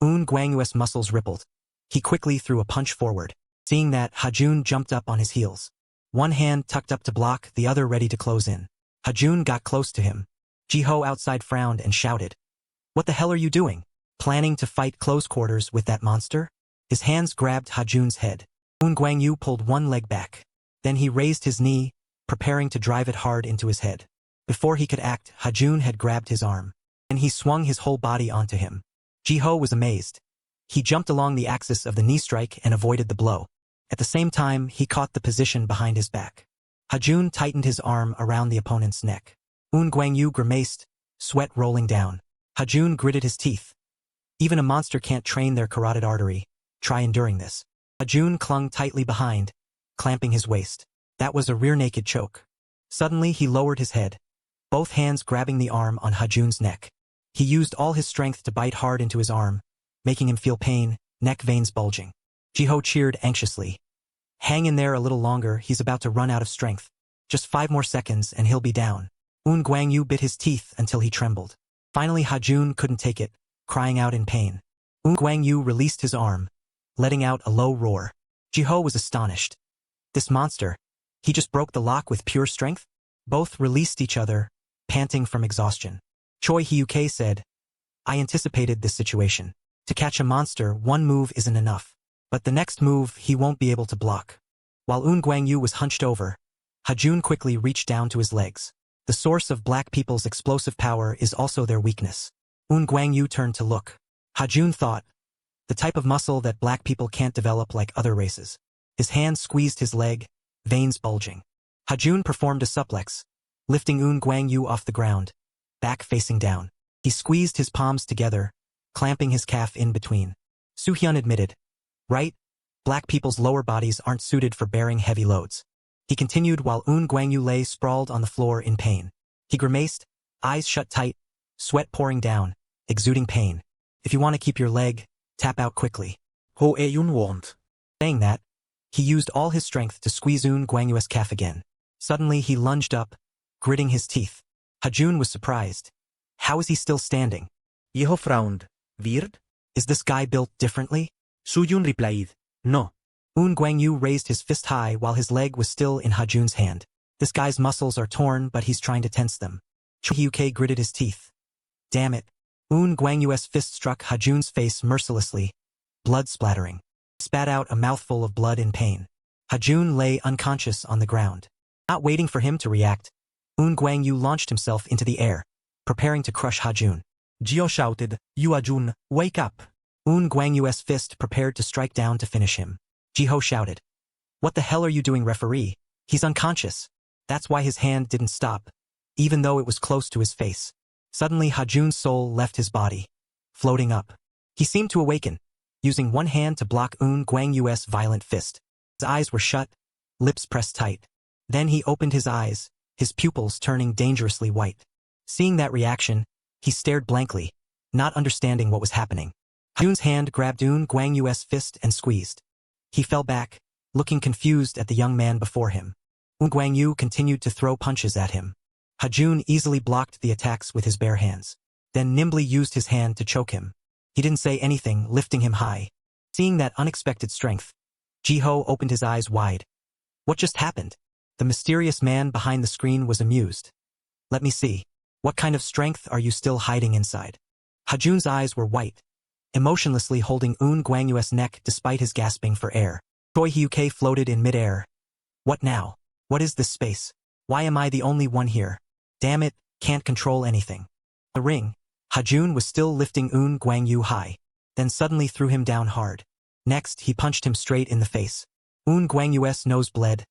Eun Gwang-yu's muscles rippled. He quickly threw a punch forward. Seeing that, Hajun jumped up on his heels. One hand tucked up to block, the other ready to close in. Hajun got close to him. Jiho outside frowned and shouted, what the hell are you doing? Planning to fight close quarters with that monster? His hands grabbed Hajun's head. Eun Gwang-yu pulled one leg back. Then he raised his knee, preparing to drive it hard into his head. Before he could act, Hajun had grabbed his arm. And he swung his whole body onto him. Jiho was amazed. He jumped along the axis of the knee strike and avoided the blow. At the same time, he caught the position behind his back. Hajun tightened his arm around the opponent's neck. Eun Gwang-yu grimaced, sweat rolling down. Hajun gritted his teeth. Even a monster can't train their carotid artery. Try enduring this. Hajun clung tightly behind, clamping his waist. That was a rear-naked choke. Suddenly he lowered his head, both hands grabbing the arm on Hajun's neck. He used all his strength to bite hard into his arm, making him feel pain, neck veins bulging. Jiho cheered anxiously. Hang in there a little longer, he's about to run out of strength. Just 5 more seconds and he'll be down. Eun Gwang-yu bit his teeth until he trembled. Finally Hajun couldn't take it, crying out in pain. Eun Gwang-yu released his arm, letting out a low roar. Jiho was astonished. This monster, he just broke the lock with pure strength? Both released each other, panting from exhaustion. Choi Hyuk said, I anticipated this situation. To catch a monster, one move isn't enough. But the next move he won't be able to block. While Eun Gwang-yu was hunched over, Hajun quickly reached down to his legs. The source of black people's explosive power is also their weakness. Eun Gwang-yu turned to look. Hajun thought, the type of muscle that black people can't develop like other races. His hand squeezed his leg, veins bulging. Hajun performed a suplex, lifting Eun Gwang-yu off the ground, back facing down. He squeezed his palms together, clamping his calf in between. Soo-hyun admitted, right, black people's lower bodies aren't suited for bearing heavy loads. He continued while Eun Gwang-yu lay sprawled on the floor in pain. He grimaced, eyes shut tight, sweat pouring down, exuding pain. If you want to keep your leg, tap out quickly. Ho Eun want. Saying that, he used all his strength to squeeze Eun Gwang-yu's calf again. Suddenly he lunged up, gritting his teeth. Hajun was surprised. How is he still standing? Jiho frowned. Weird? Is this guy built differently? Soo-hyun replied, no. Eun Gwang-yu raised his fist high while his leg was still in Hajun's hand. This guy's muscles are torn, but he's trying to tense them. Choi Hyuk gritted his teeth. Damn it. Un Guangyu's fist struck Hajun's face mercilessly, blood splattering. He spat out a mouthful of blood in pain. Hajun lay unconscious on the ground. Not waiting for him to react, Un Guangyu launched himself into the air, preparing to crush Hajun. Jio shouted, "You Hajun, wake up!" Un Guangyu's fist prepared to strike down to finish him. Jiho shouted, "What the hell are you doing, referee? He's unconscious." That's why his hand didn't stop, even though it was close to his face. Suddenly Hajun's soul left his body, floating up. He seemed to awaken, using one hand to block Un Guangyu's violent fist. His eyes were shut, lips pressed tight. Then he opened his eyes, his pupils turning dangerously white. Seeing that reaction, he stared blankly, not understanding what was happening. Hajun's hand grabbed Un Guangyu's fist and squeezed. He fell back, looking confused at the young man before him. Un Guangyu continued to throw punches at him. Hajun easily blocked the attacks with his bare hands, then nimbly used his hand to choke him. He didn't say anything, lifting him high. Seeing that unexpected strength, Jiho opened his eyes wide. What just happened? The mysterious man behind the screen was amused. Let me see. What kind of strength are you still hiding inside? Hajun's eyes were white, emotionlessly holding Un Guangyu's neck despite his gasping for air. Choi Hyuke floated in midair. What now? What is this space? Why am I the only one here? Damn it, can't control anything. The ring. Hajun was still lifting Un Guangyu high, then suddenly threw him down hard. Next, he punched him straight in the face. Un Guangyu's nose bled,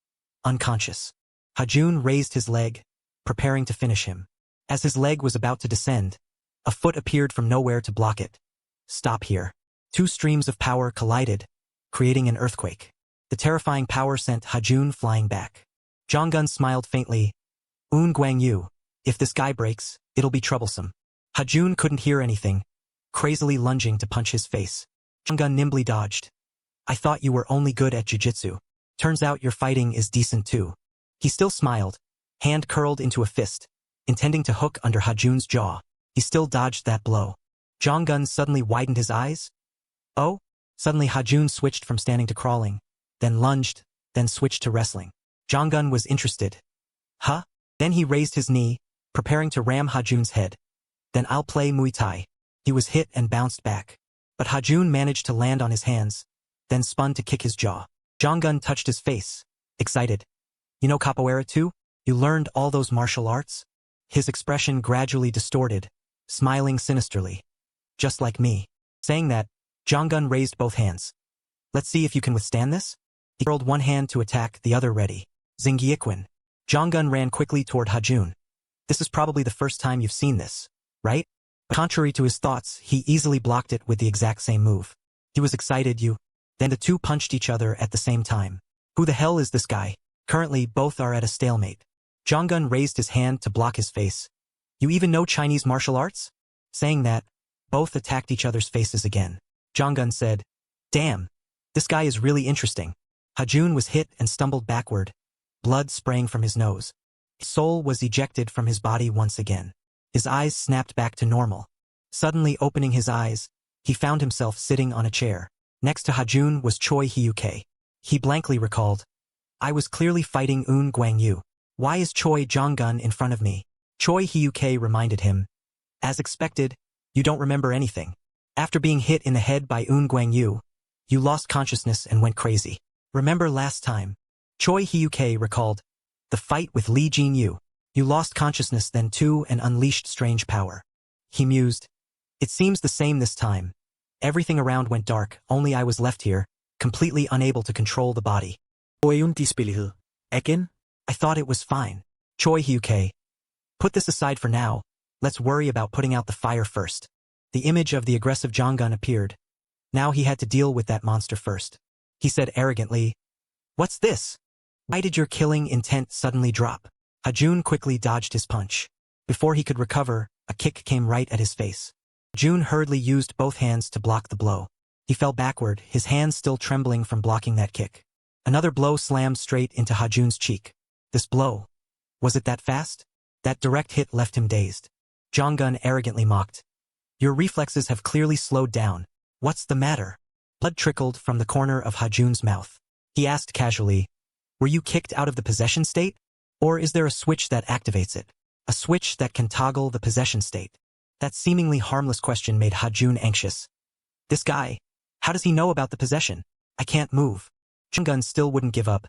unconscious. Hajun raised his leg, preparing to finish him. As his leg was about to descend, a foot appeared from nowhere to block it. Stop here. Two streams of power collided, creating an earthquake. The terrifying power sent Hajun flying back. Jonggun smiled faintly. Un Guangyu, if this guy breaks, it'll be troublesome. Hajun couldn't hear anything, crazily lunging to punch his face. Jonggun nimbly dodged. I thought you were only good at jiu-jitsu. Turns out your fighting is decent too. He still smiled, hand curled into a fist, intending to hook under Hajun's jaw. He still dodged that blow. Jonggun suddenly widened his eyes. Oh? Suddenly Hajun switched from standing to crawling, then lunged, then switched to wrestling. Jonggun was interested. Huh? Then he raised his knee, preparing to ram Hajun's head. Then I'll play Muay Thai. He was hit and bounced back. But Hajun managed to land on his hands, then spun to kick his jaw. Jonggun touched his face, excited. You know capoeira too? You learned all those martial arts? His expression gradually distorted, smiling sinisterly. Just like me. Saying that, Jonggun raised both hands. Let's see if you can withstand this? He curled one hand to attack, the other ready. Zingyiquan. Jonggun ran quickly toward Hajun. This is probably the first time you've seen this, right? But contrary to his thoughts, he easily blocked it with the exact same move. He was excited. Then the two punched each other at the same time. Who the hell is this guy? Currently, both are at a stalemate. Jonggun raised his hand to block his face. You even know Chinese martial arts? Saying that, both attacked each other's faces again. Jonggun said, Damn, this guy is really interesting. Hajun was hit and stumbled backward, blood spraying from his nose. His soul was ejected from his body once again. His eyes snapped back to normal. Suddenly opening his eyes, he found himself sitting on a chair. Next to Hajun was Choi Hyuke. He blankly recalled, I was clearly fighting Un Guangyu. Why is Choi Jonggun in front of me? Choi Hyuke reminded him. As expected, you don't remember anything. After being hit in the head by Un Guangyu, you lost consciousness and went crazy. Remember last time? Choi Hyuke recalled. The fight with Li Jinyu. You lost consciousness then too and unleashed strange power. He mused. It seems the same this time. Everything around went dark, only I was left here, completely unable to control the body. Again? I thought it was fine. Choi Hyuke. Put this aside for now, let's worry about putting out the fire first. The image of the aggressive Jonggun appeared. Now he had to deal with that monster first. He said arrogantly, What's this? Why did your killing intent suddenly drop? Hajun quickly dodged his punch. Before he could recover, a kick came right at his face. Hajun hurriedly used both hands to block the blow. He fell backward, his hands still trembling from blocking that kick. Another blow slammed straight into Hajun's cheek. This blow. Was it that fast? That direct hit left him dazed. Jonggun arrogantly mocked. Your reflexes have clearly slowed down. What's the matter? Blood trickled from the corner of Hajun's mouth. He asked casually, Were you kicked out of the possession state? Or is there a switch that activates it? A switch that can toggle the possession state. That seemingly harmless question made Ha-jun anxious. This guy, how does he know about the possession? I can't move. Jung-gun still wouldn't give up.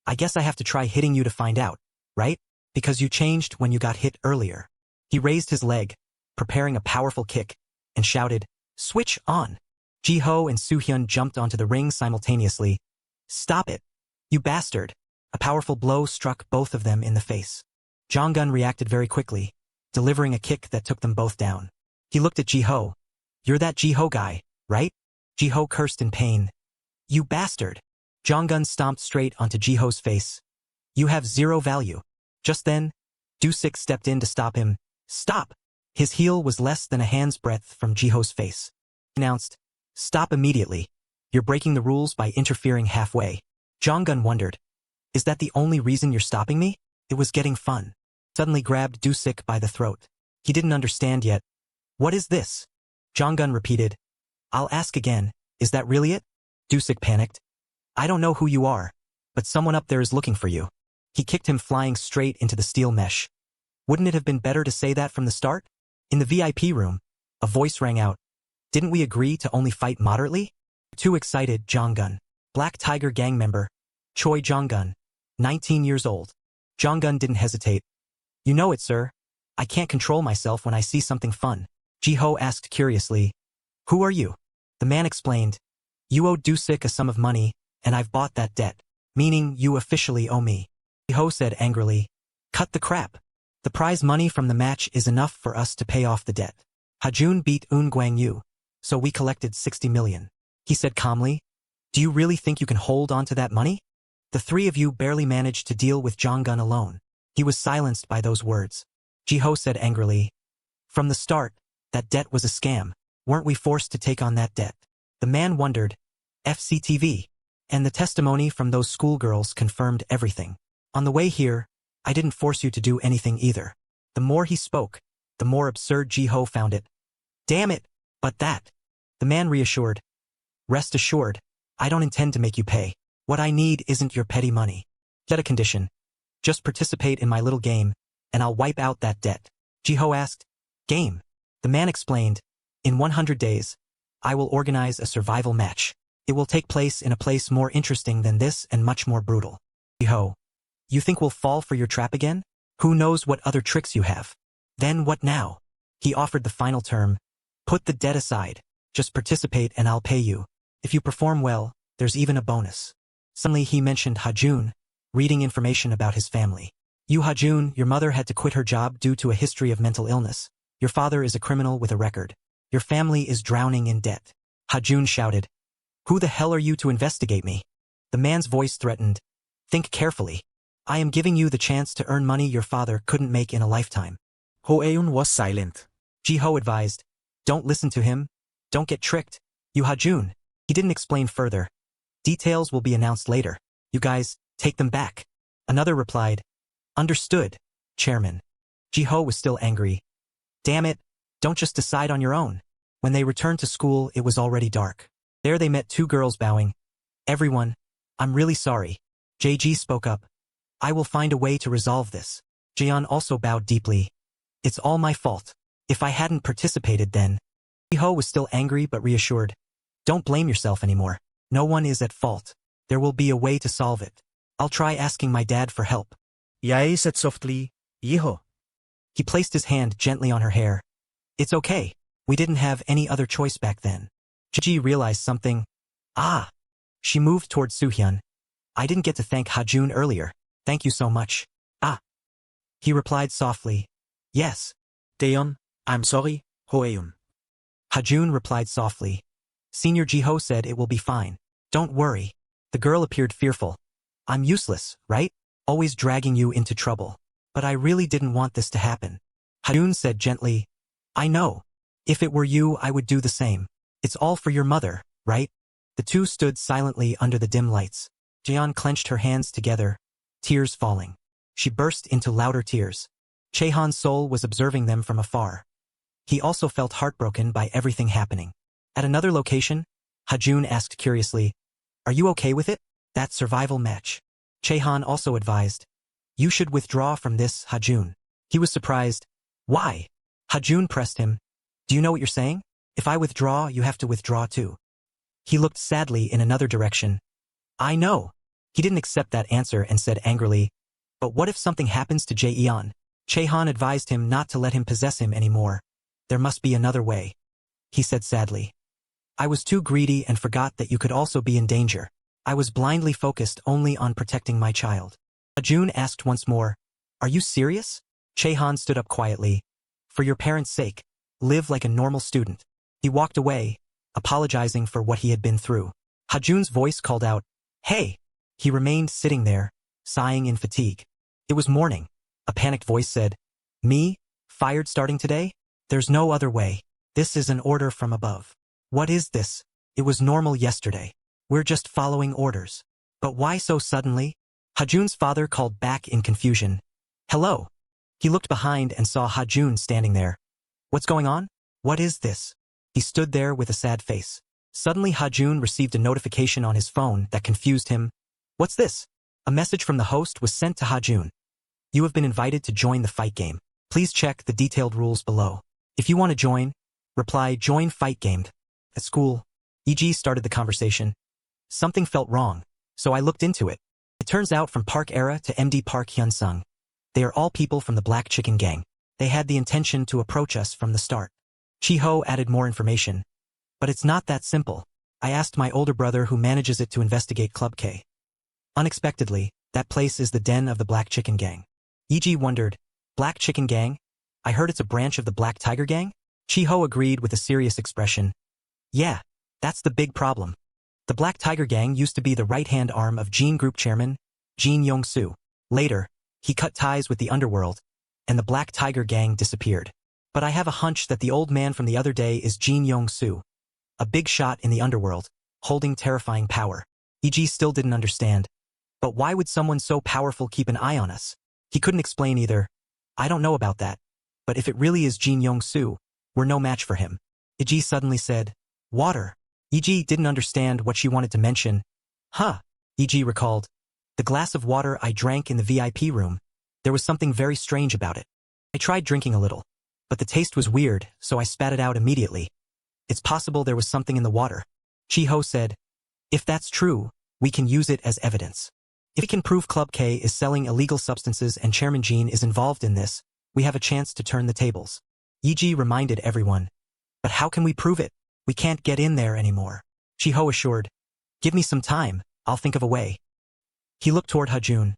I guess I have to try hitting you to find out, right? Because you changed when you got hit earlier. He raised his leg, preparing a powerful kick, and shouted, "Switch on!" Ji-ho and Soo-hyun jumped onto the ring simultaneously. "Stop it! You bastard!" A powerful blow struck both of them in the face. Jong-gun reacted very quickly, delivering a kick that took them both down. He looked at Ji-ho. "You're that Ji-ho guy, right?" Ji-ho cursed in pain. "You bastard!" Jong-gun stomped straight onto Ji-ho's face. "You have zero value." Just then, Do-sik stepped in to stop him. "Stop!" His heel was less than a hand's breadth from Ji-ho's face. He announced, "Stop immediately. You're breaking the rules by interfering halfway." Jong-gun wondered, "Is that the only reason you're stopping me?" It was getting fun. Suddenly grabbed Do-sik by the throat. He didn't understand yet. "What is this?" Jong-gun repeated. "I'll ask again, is that really it?" Do-sik panicked. "I don't know who you are, but someone up there is looking for you." He kicked him flying straight into the steel mesh. "Wouldn't it have been better to say that from the start?" In the VIP room, a voice rang out. "Didn't we agree to only fight moderately?" Too excited, Jong-gun. Black Tiger gang member, Choi Jong-gun, 19 years old. Jong-gun didn't hesitate. "You know it, sir. I can't control myself when I see something fun." Ji-ho asked curiously, "Who are you?" The man explained, "You owe Do-sik a sum of money, and I've bought that debt, meaning you officially owe me." Ji-ho said angrily, "Cut the crap. The prize money from the match is enough for us to pay off the debt. Ha-jun beat Eun Gwang-yu, so we collected 60 million. He said calmly, "Do you really think you can hold on to that money?" The three of you barely managed to deal with Jong-gun alone. He was silenced by those words. Ji-ho said angrily, "From the start, that debt was a scam. Weren't we forced to take on that debt?" The man wondered. FCTV. And the testimony from those schoolgirls confirmed everything. "On the way here, I didn't force you to do anything either." The more he spoke, the more absurd Ji-ho found it. "Damn it, but that." The man reassured. "Rest assured, I don't intend to make you pay. What I need isn't your petty money. Set a condition. Just participate in my little game, and I'll wipe out that debt." Ji-ho asked, "Game?" The man explained, "In 100 days, I will organize a survival match. It will take place in a place more interesting than this and much more brutal." Ji-ho, "You think we'll fall for your trap again? Who knows what other tricks you have?" "Then what now?" He offered the final term. "Put the debt aside. Just participate and I'll pay you. If you perform well, there's even a bonus." Suddenly he mentioned Ha-jun, reading information about his family. "You Ha-jun, your mother had to quit her job due to a history of mental illness. Your father is a criminal with a record. Your family is drowning in debt." Ha-jun shouted, "Who the hell are you to investigate me?" The man's voice threatened, "Think carefully. I am giving you the chance to earn money your father couldn't make in a lifetime." Ho-eun was silent. Ji-ho advised, "Don't listen to him. Don't get tricked. You Ha-jun." He didn't explain further. "Details will be announced later. You guys, take them back." Another replied, "Understood, Chairman." Ji-ho was still angry. "Damn it, don't just decide on your own." When they returned to school, it was already dark. There they met two girls bowing. "Everyone, I'm really sorry." JG spoke up. "I will find a way to resolve this." Jeon also bowed deeply. "It's all my fault. If I hadn't participated then." Ji-ho was still angry but reassured. "Don't blame yourself anymore. No one is at fault. There will be a way to solve it. I'll try asking my dad for help." Yae said softly, "Yiho." He placed his hand gently on her hair. "It's okay. We didn't have any other choice back then." Ji realized something. "Ah." She moved toward Soo-hyun. "I didn't get to thank Ha-jun earlier. Thank you so much." "Ah." He replied softly. "Yes." Taeyeon, "I'm sorry, Ho-eun." Ha-jun replied softly. "Senior Ji-ho said it will be fine. Don't worry." The girl appeared fearful. "I'm useless, right? Always dragging you into trouble. But I really didn't want this to happen." Ha-jun said gently, "I know. If it were you, I would do the same. It's all for your mother, right?" The two stood silently under the dim lights. Jeon clenched her hands together, tears falling. She burst into louder tears. Chaehan's soul was observing them from afar. He also felt heartbroken by everything happening. At another location, Ha-jun asked curiously, "Are you okay with it? That survival match?" Chaehan also advised, "You should withdraw from this, Ha-jun." He was surprised. "Why?" Ha-jun pressed him, Do you know what you're saying? If I withdraw, you have to withdraw too. He looked sadly in another direction. I know. He didn't accept that answer and said angrily, but what if something happens to Jae-eon? Chaehan advised him not to let him possess him anymore. There must be another way. He said sadly. I was too greedy and forgot that you could also be in danger. I was blindly focused only on protecting my child. Ajun asked once more, Are you serious? Chaehan stood up quietly. For your parents' sake, live like a normal student. He walked away, apologizing for what he had been through. Hajun's voice called out, Hey! He remained sitting there, sighing in fatigue. It was morning. A panicked voice said, Me? Fired starting today? There's no other way. This is an order from above. What is this? It was normal yesterday. We're just following orders. But why so suddenly? Hajun's father called back in confusion. Hello. He looked behind and saw Hajun standing there. What's going on? What is this? He stood there with a sad face. Suddenly Hajun received a notification on his phone that confused him. What's this? A message from the host was sent to Hajun. You have been invited to join the fight game. Please check the detailed rules below. If you want to join, reply join fight game. At school, EG started the conversation. Something felt wrong, so I looked into it. It turns out from Park Era to MD Park Hyunsung. They are all people from the Black Chicken Gang. They had the intention to approach us from the start. Chiho added more information. But it's not that simple. I asked my older brother who manages it to investigate Club K. Unexpectedly, that place is the den of the Black Chicken Gang. EG wondered, Black Chicken Gang? I heard it's a branch of the Black Tiger Gang? Chiho agreed with a serious expression. Yeah, that's the big problem. The Black Tiger Gang used to be the right-hand arm of Jin Group Chairman, Jin Yong-soo. Later, he cut ties with the underworld, and the Black Tiger Gang disappeared. But I have a hunch that the old man from the other day is Jin Yong-soo, a big shot in the underworld, holding terrifying power. EG still didn't understand. But why would someone so powerful keep an eye on us? He couldn't explain either. I don't know about that. But if it really is Jin Yong-soo, we're no match for him. EG suddenly said, Water. EG didn't understand what she wanted to mention. Huh. EG recalled. The glass of water I drank in the VIP room. There was something very strange about it. I tried drinking a little, but the taste was weird, so I spat it out immediately. It's possible there was something in the water. Chiho said, If that's true, we can use it as evidence. If we can prove Club K is selling illegal substances and Chairman Jean is involved in this, we have a chance to turn the tables. Yiji reminded everyone. But how can we prove it? We can't get in there anymore. Chiho assured. Give me some time, I'll think of a way. He looked toward Hajun.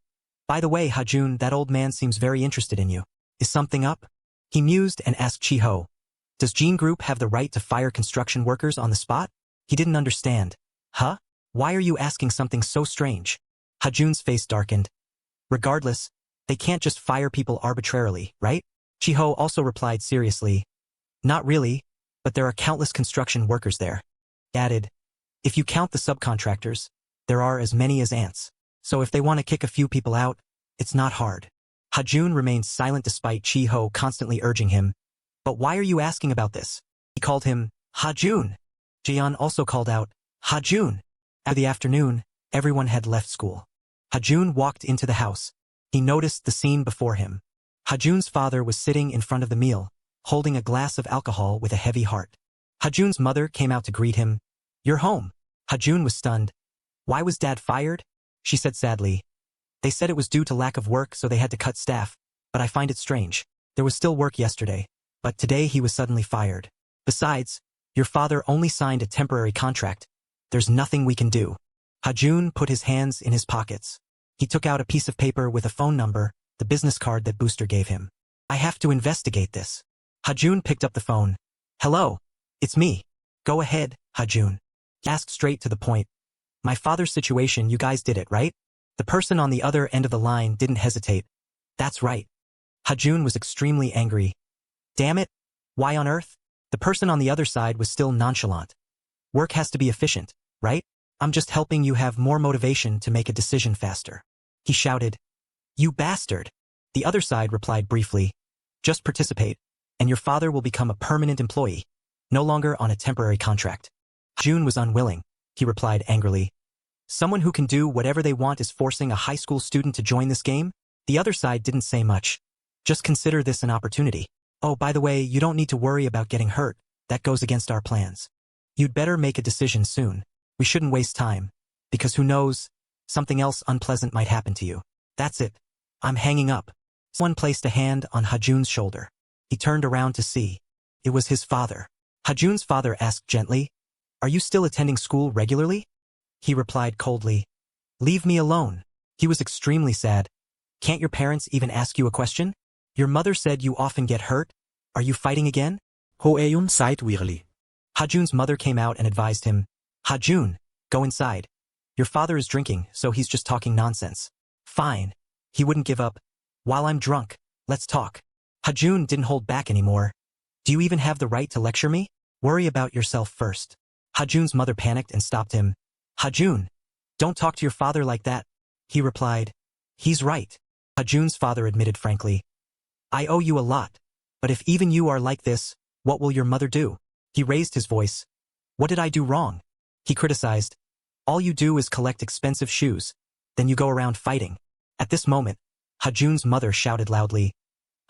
By the way, Hajun, that old man seems very interested in you. Is something up? He mused and asked Chiho. Does Jean Group have the right to fire construction workers on the spot? He didn't understand. Huh? Why are you asking something so strange? Hajun's face darkened. Regardless, they can't just fire people arbitrarily, right? Chiho also replied seriously. Not really, but there are countless construction workers there. He added, if you count the subcontractors, there are as many as ants. So if they want to kick a few people out, it's not hard. Hajun remained silent despite Chiho constantly urging him. But why are you asking about this? He called him, Hajun. Jian also called out, Hajun. After the afternoon, everyone had left school. Hajun walked into the house. He noticed the scene before him. Hajun's father was sitting in front of the meal, holding a glass of alcohol with a heavy heart. Hajun's mother came out to greet him. You're home. Hajun was stunned. Why was Dad fired? She said sadly. They said it was due to lack of work, so they had to cut staff, but I find it strange. There was still work yesterday, but today he was suddenly fired. Besides, your father only signed a temporary contract. There's nothing we can do. Hajun put his hands in his pockets. He took out a piece of paper with a phone number, the business card that Booster gave him. I have to investigate this. Hajun picked up the phone. Hello, it's me. Go ahead, Hajun. He asked straight to the point. My father's situation, you guys did it, right? The person on the other end of the line didn't hesitate. That's right. Hajun was extremely angry. Damn it. Why on earth? The person on the other side was still nonchalant. Work has to be efficient, right? I'm just helping you have more motivation to make a decision faster. He shouted. You bastard. The other side replied briefly. Just participate, and your father will become a permanent employee, no longer on a temporary contract. Hajun was unwilling. He replied angrily. Someone who can do whatever they want is forcing a high school student to join this game? The other side didn't say much. Just consider this an opportunity. Oh, by the way, you don't need to worry about getting hurt. That goes against our plans. You'd better make a decision soon. We shouldn't waste time. Because who knows, something else unpleasant might happen to you. That's it. I'm hanging up. Someone placed a hand on Hajun's shoulder. He turned around to see. It was his father. Hajun's father asked gently, "Are you still attending school regularly?" He replied coldly, "Leave me alone." He was extremely sad. "Can't your parents even ask you a question? Your mother said you often get hurt. Are you fighting again?" Hoeyun sighed wearily. Hajun's mother came out and advised him, "Hajun, go inside. Your father is drinking, so he's just talking nonsense." "Fine." He wouldn't give up. "While I'm drunk, let's talk." Hajun didn't hold back anymore. "Do you even have the right to lecture me? Worry about yourself first." Hajun's mother panicked and stopped him. "Hajun, don't talk to your father like that." He replied, "He's right." Hajun's father admitted frankly, "I owe you a lot, but if even you are like this, what will your mother do?" He raised his voice. "What did I do wrong?" He criticized. "All you do is collect expensive shoes, then you go around fighting." At this moment, Hajun's mother shouted loudly,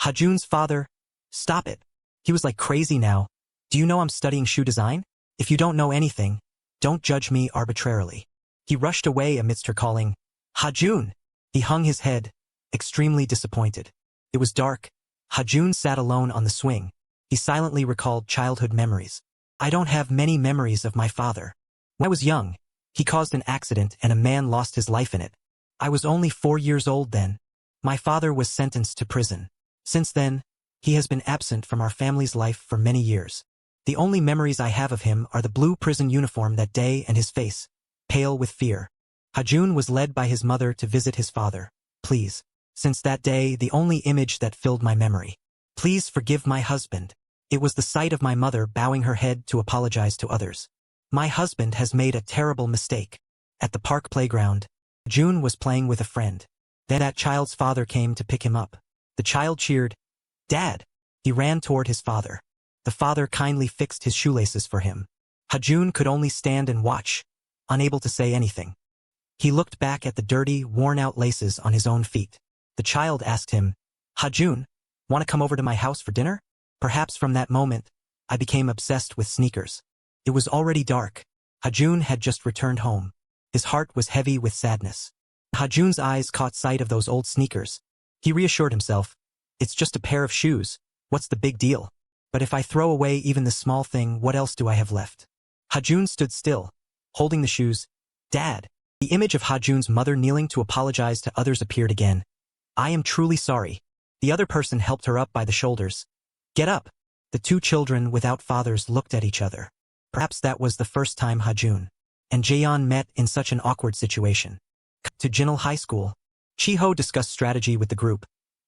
"Hajun's father, stop it." He was like crazy now. "Do you know I'm studying shoe design? If you don't know anything, don't judge me arbitrarily." He rushed away amidst her calling, "Hajun!" He hung his head, extremely disappointed. It was dark. Hajun sat alone on the swing. He silently recalled childhood memories. "I don't have many memories of my father. When I was young, he caused an accident and a man lost his life in it. I was only 4 years old then. My father was sentenced to prison. Since then, he has been absent from our family's life for many years. The only memories I have of him are the blue prison uniform that day and his face, pale with fear." Hajun was led by his mother to visit his father. "Please. Since that day, the only image that filled my memory. Please forgive my husband." It was the sight of my mother bowing her head to apologize to others. "My husband has made a terrible mistake." At the park playground, June was playing with a friend. Then that child's father came to pick him up. The child cheered, "Dad!" He ran toward his father. The father kindly fixed his shoelaces for him. Hajun could only stand and watch, unable to say anything. He looked back at the dirty, worn-out laces on his own feet. The child asked him, "Hajun, want to come over to my house for dinner?" Perhaps from that moment, I became obsessed with sneakers. It was already dark. Hajun had just returned home. His heart was heavy with sadness. Hajun's eyes caught sight of those old sneakers. He reassured himself, "It's just a pair of shoes. What's the big deal? But if I throw away even this small thing, what else do I have left?" Hajun stood still, holding the shoes. "Dad!" The image of Hajun's mother kneeling to apologize to others appeared again. "I am truly sorry." The other person helped her up by the shoulders. "Get up." The two children without fathers looked at each other. Perhaps that was the first time Hajun and Jaeyeon met in such an awkward situation. To Jinil High School, Chiho discussed strategy with the group.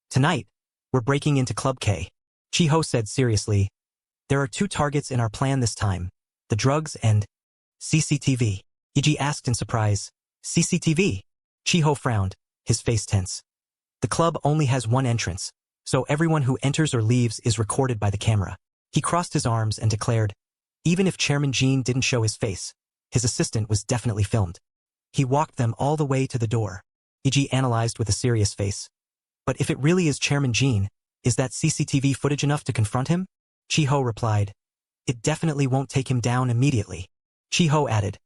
"Tonight, we're breaking into Club K." Chiho said seriously, "There are 2 targets in our plan this time, the drugs and CCTV. Iji asked in surprise, "CCTV?" Chiho frowned, his face tense. "The club only has 1 entrance, so everyone who enters or leaves is recorded by the camera." He crossed his arms and declared, even if Chairman Jean didn't show his face, his assistant was definitely filmed. He walked them all the way to the door. Iji analyzed with a serious face. "But if it really is Chairman Jean, is that CCTV footage enough to confront him?" Chiho replied, "It definitely won't take him down immediately." Chiho added,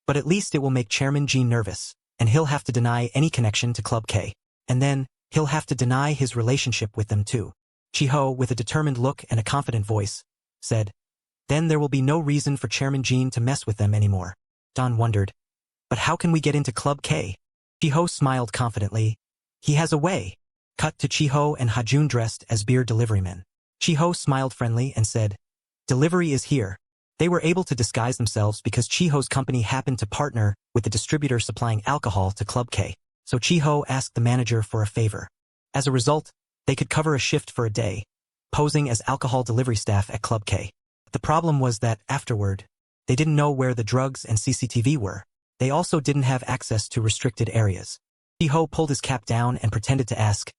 "But at least it will make Chairman Jean nervous, and he'll have to deny any connection to Club K. And then, he'll have to deny his relationship with them too." Chiho, with a determined look and a confident voice, said, "Then there will be no reason for Chairman Jean to mess with them anymore." Don wondered, "But how can we get into Club K?" Chiho smiled confidently. "He has a way." Cut to Chiho and Hajun dressed as beer deliverymen. Chiho smiled friendly and said, "Delivery is here." They were able to disguise themselves because Chiho's company happened to partner with the distributor supplying alcohol to Club K, so Chiho asked the manager for a favor. As a result, they could cover a shift for a day, posing as alcohol delivery staff at Club K. The problem was that, afterward, they didn't know where the drugs and CCTV were. They also didn't have access to restricted areas. Chiho pulled his cap down and pretended to ask,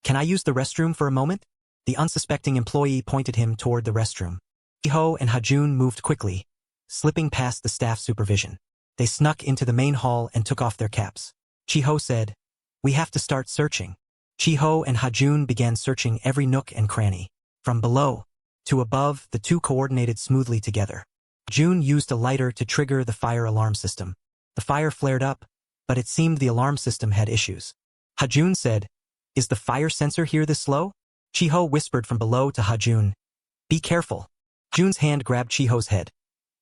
"Can I use the restroom for a moment?" The unsuspecting employee pointed him toward the restroom. Chiho and Hajun moved quickly, slipping past the staff supervision. They snuck into the main hall and took off their caps. Chiho said, "We have to start searching." Chiho and Hajun began searching every nook and cranny. From below to above, the two coordinated smoothly together. June used a lighter to trigger the fire alarm system. The fire flared up, but it seemed the alarm system had issues. Hajun said, "Is the fire sensor here this slow?" Chiho whispered from below to Hajun, "Be careful." Jun's hand grabbed Chiho's head.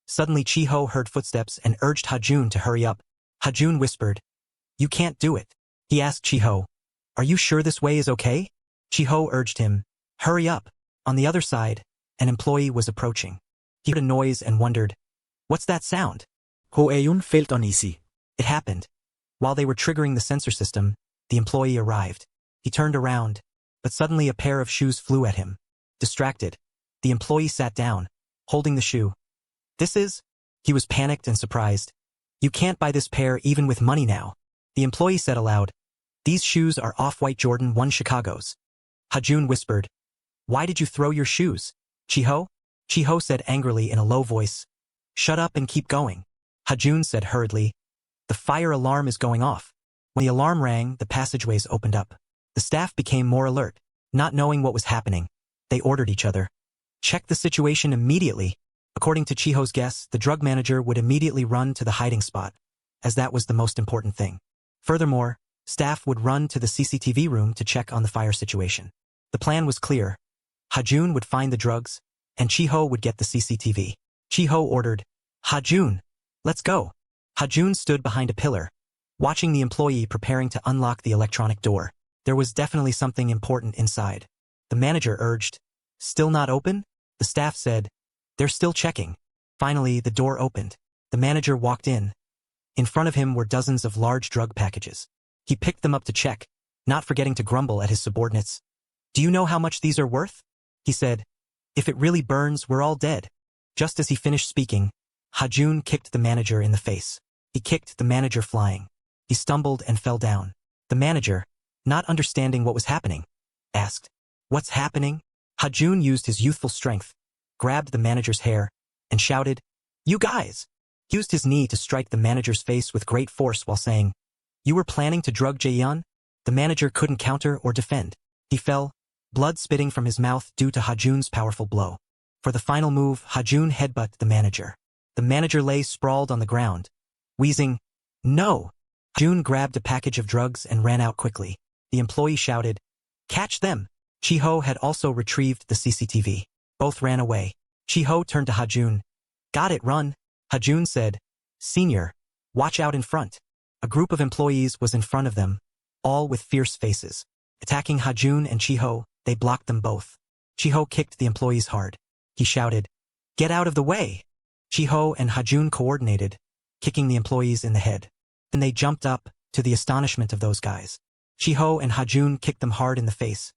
Suddenly Chiho heard footsteps and urged Hajun to hurry up. Hajun whispered, "You can't do it." He asked Chiho, "Are you sure this way is okay?" Chiho urged him, "Hurry up." On the other side, an employee was approaching. He heard a noise and wondered, "What's that sound?" Ho-Eun felt uneasy. It happened. While they were triggering the sensor system, the employee arrived. He turned around, but suddenly a pair of shoes flew at him. Distracted, the employee sat down, holding the shoe. "This is?" He was panicked and surprised. "You can't buy this pair even with money now." The employee said aloud, "These shoes are Off-White Jordan 1 Chicago's." Hajun whispered, "Why did you throw your shoes, Chiho?" Chiho said angrily in a low voice, "Shut up and keep going." Hajun said hurriedly, "The fire alarm is going off." When the alarm rang, the passageways opened up. The staff became more alert. Not knowing what was happening, they ordered each other, "Check the situation immediately." According to Chiho's guess, the drug manager would immediately run to the hiding spot, as that was the most important thing. Furthermore, staff would run to the CCTV room to check on the fire situation. The plan was clear. Hajun would find the drugs, and Chiho would get the CCTV. Chiho ordered, "Hajun, let's go." Hajun stood behind a pillar, watching the employee preparing to unlock the electronic door. There was definitely something important inside. The manager urged, "Still not open?" The staff said, "They're still checking." Finally, the door opened. The manager walked in. In front of him were dozens of large drug packages. He picked them up to check, not forgetting to grumble at his subordinates. "Do you know how much these are worth?" He said, "If it really burns, we're all dead." Just as he finished speaking, Hajun kicked the manager in the face. He kicked the manager flying. He stumbled and fell down. The manager, not understanding what was happening, asked, "What's happening?" Hajun used his youthful strength, grabbed the manager's hair, and shouted, "You guys!" He used his knee to strike the manager's face with great force while saying, "You were planning to drug Jaeyeon?" The manager couldn't counter or defend. He fell, blood spitting from his mouth due to Hajun's powerful blow. For the final move, Hajun headbutted the manager. The manager lay sprawled on the ground, wheezing, "No!" Hajun grabbed a package of drugs and ran out quickly. The employee shouted, "Catch them!" Chiho had also retrieved the CCTV. Both ran away. Chiho turned to Hajun. "Got it, run." Hajun said, "Senior, watch out in front." A group of employees was in front of them, all with fierce faces. Attacking Hajun and Chiho, they blocked them both. Chiho kicked the employees hard. He shouted, "Get out of the way!" Chiho and Hajun coordinated, kicking the employees in the head. Then they jumped up, to the astonishment of those guys. Chiho and Hajun kicked them hard in the face,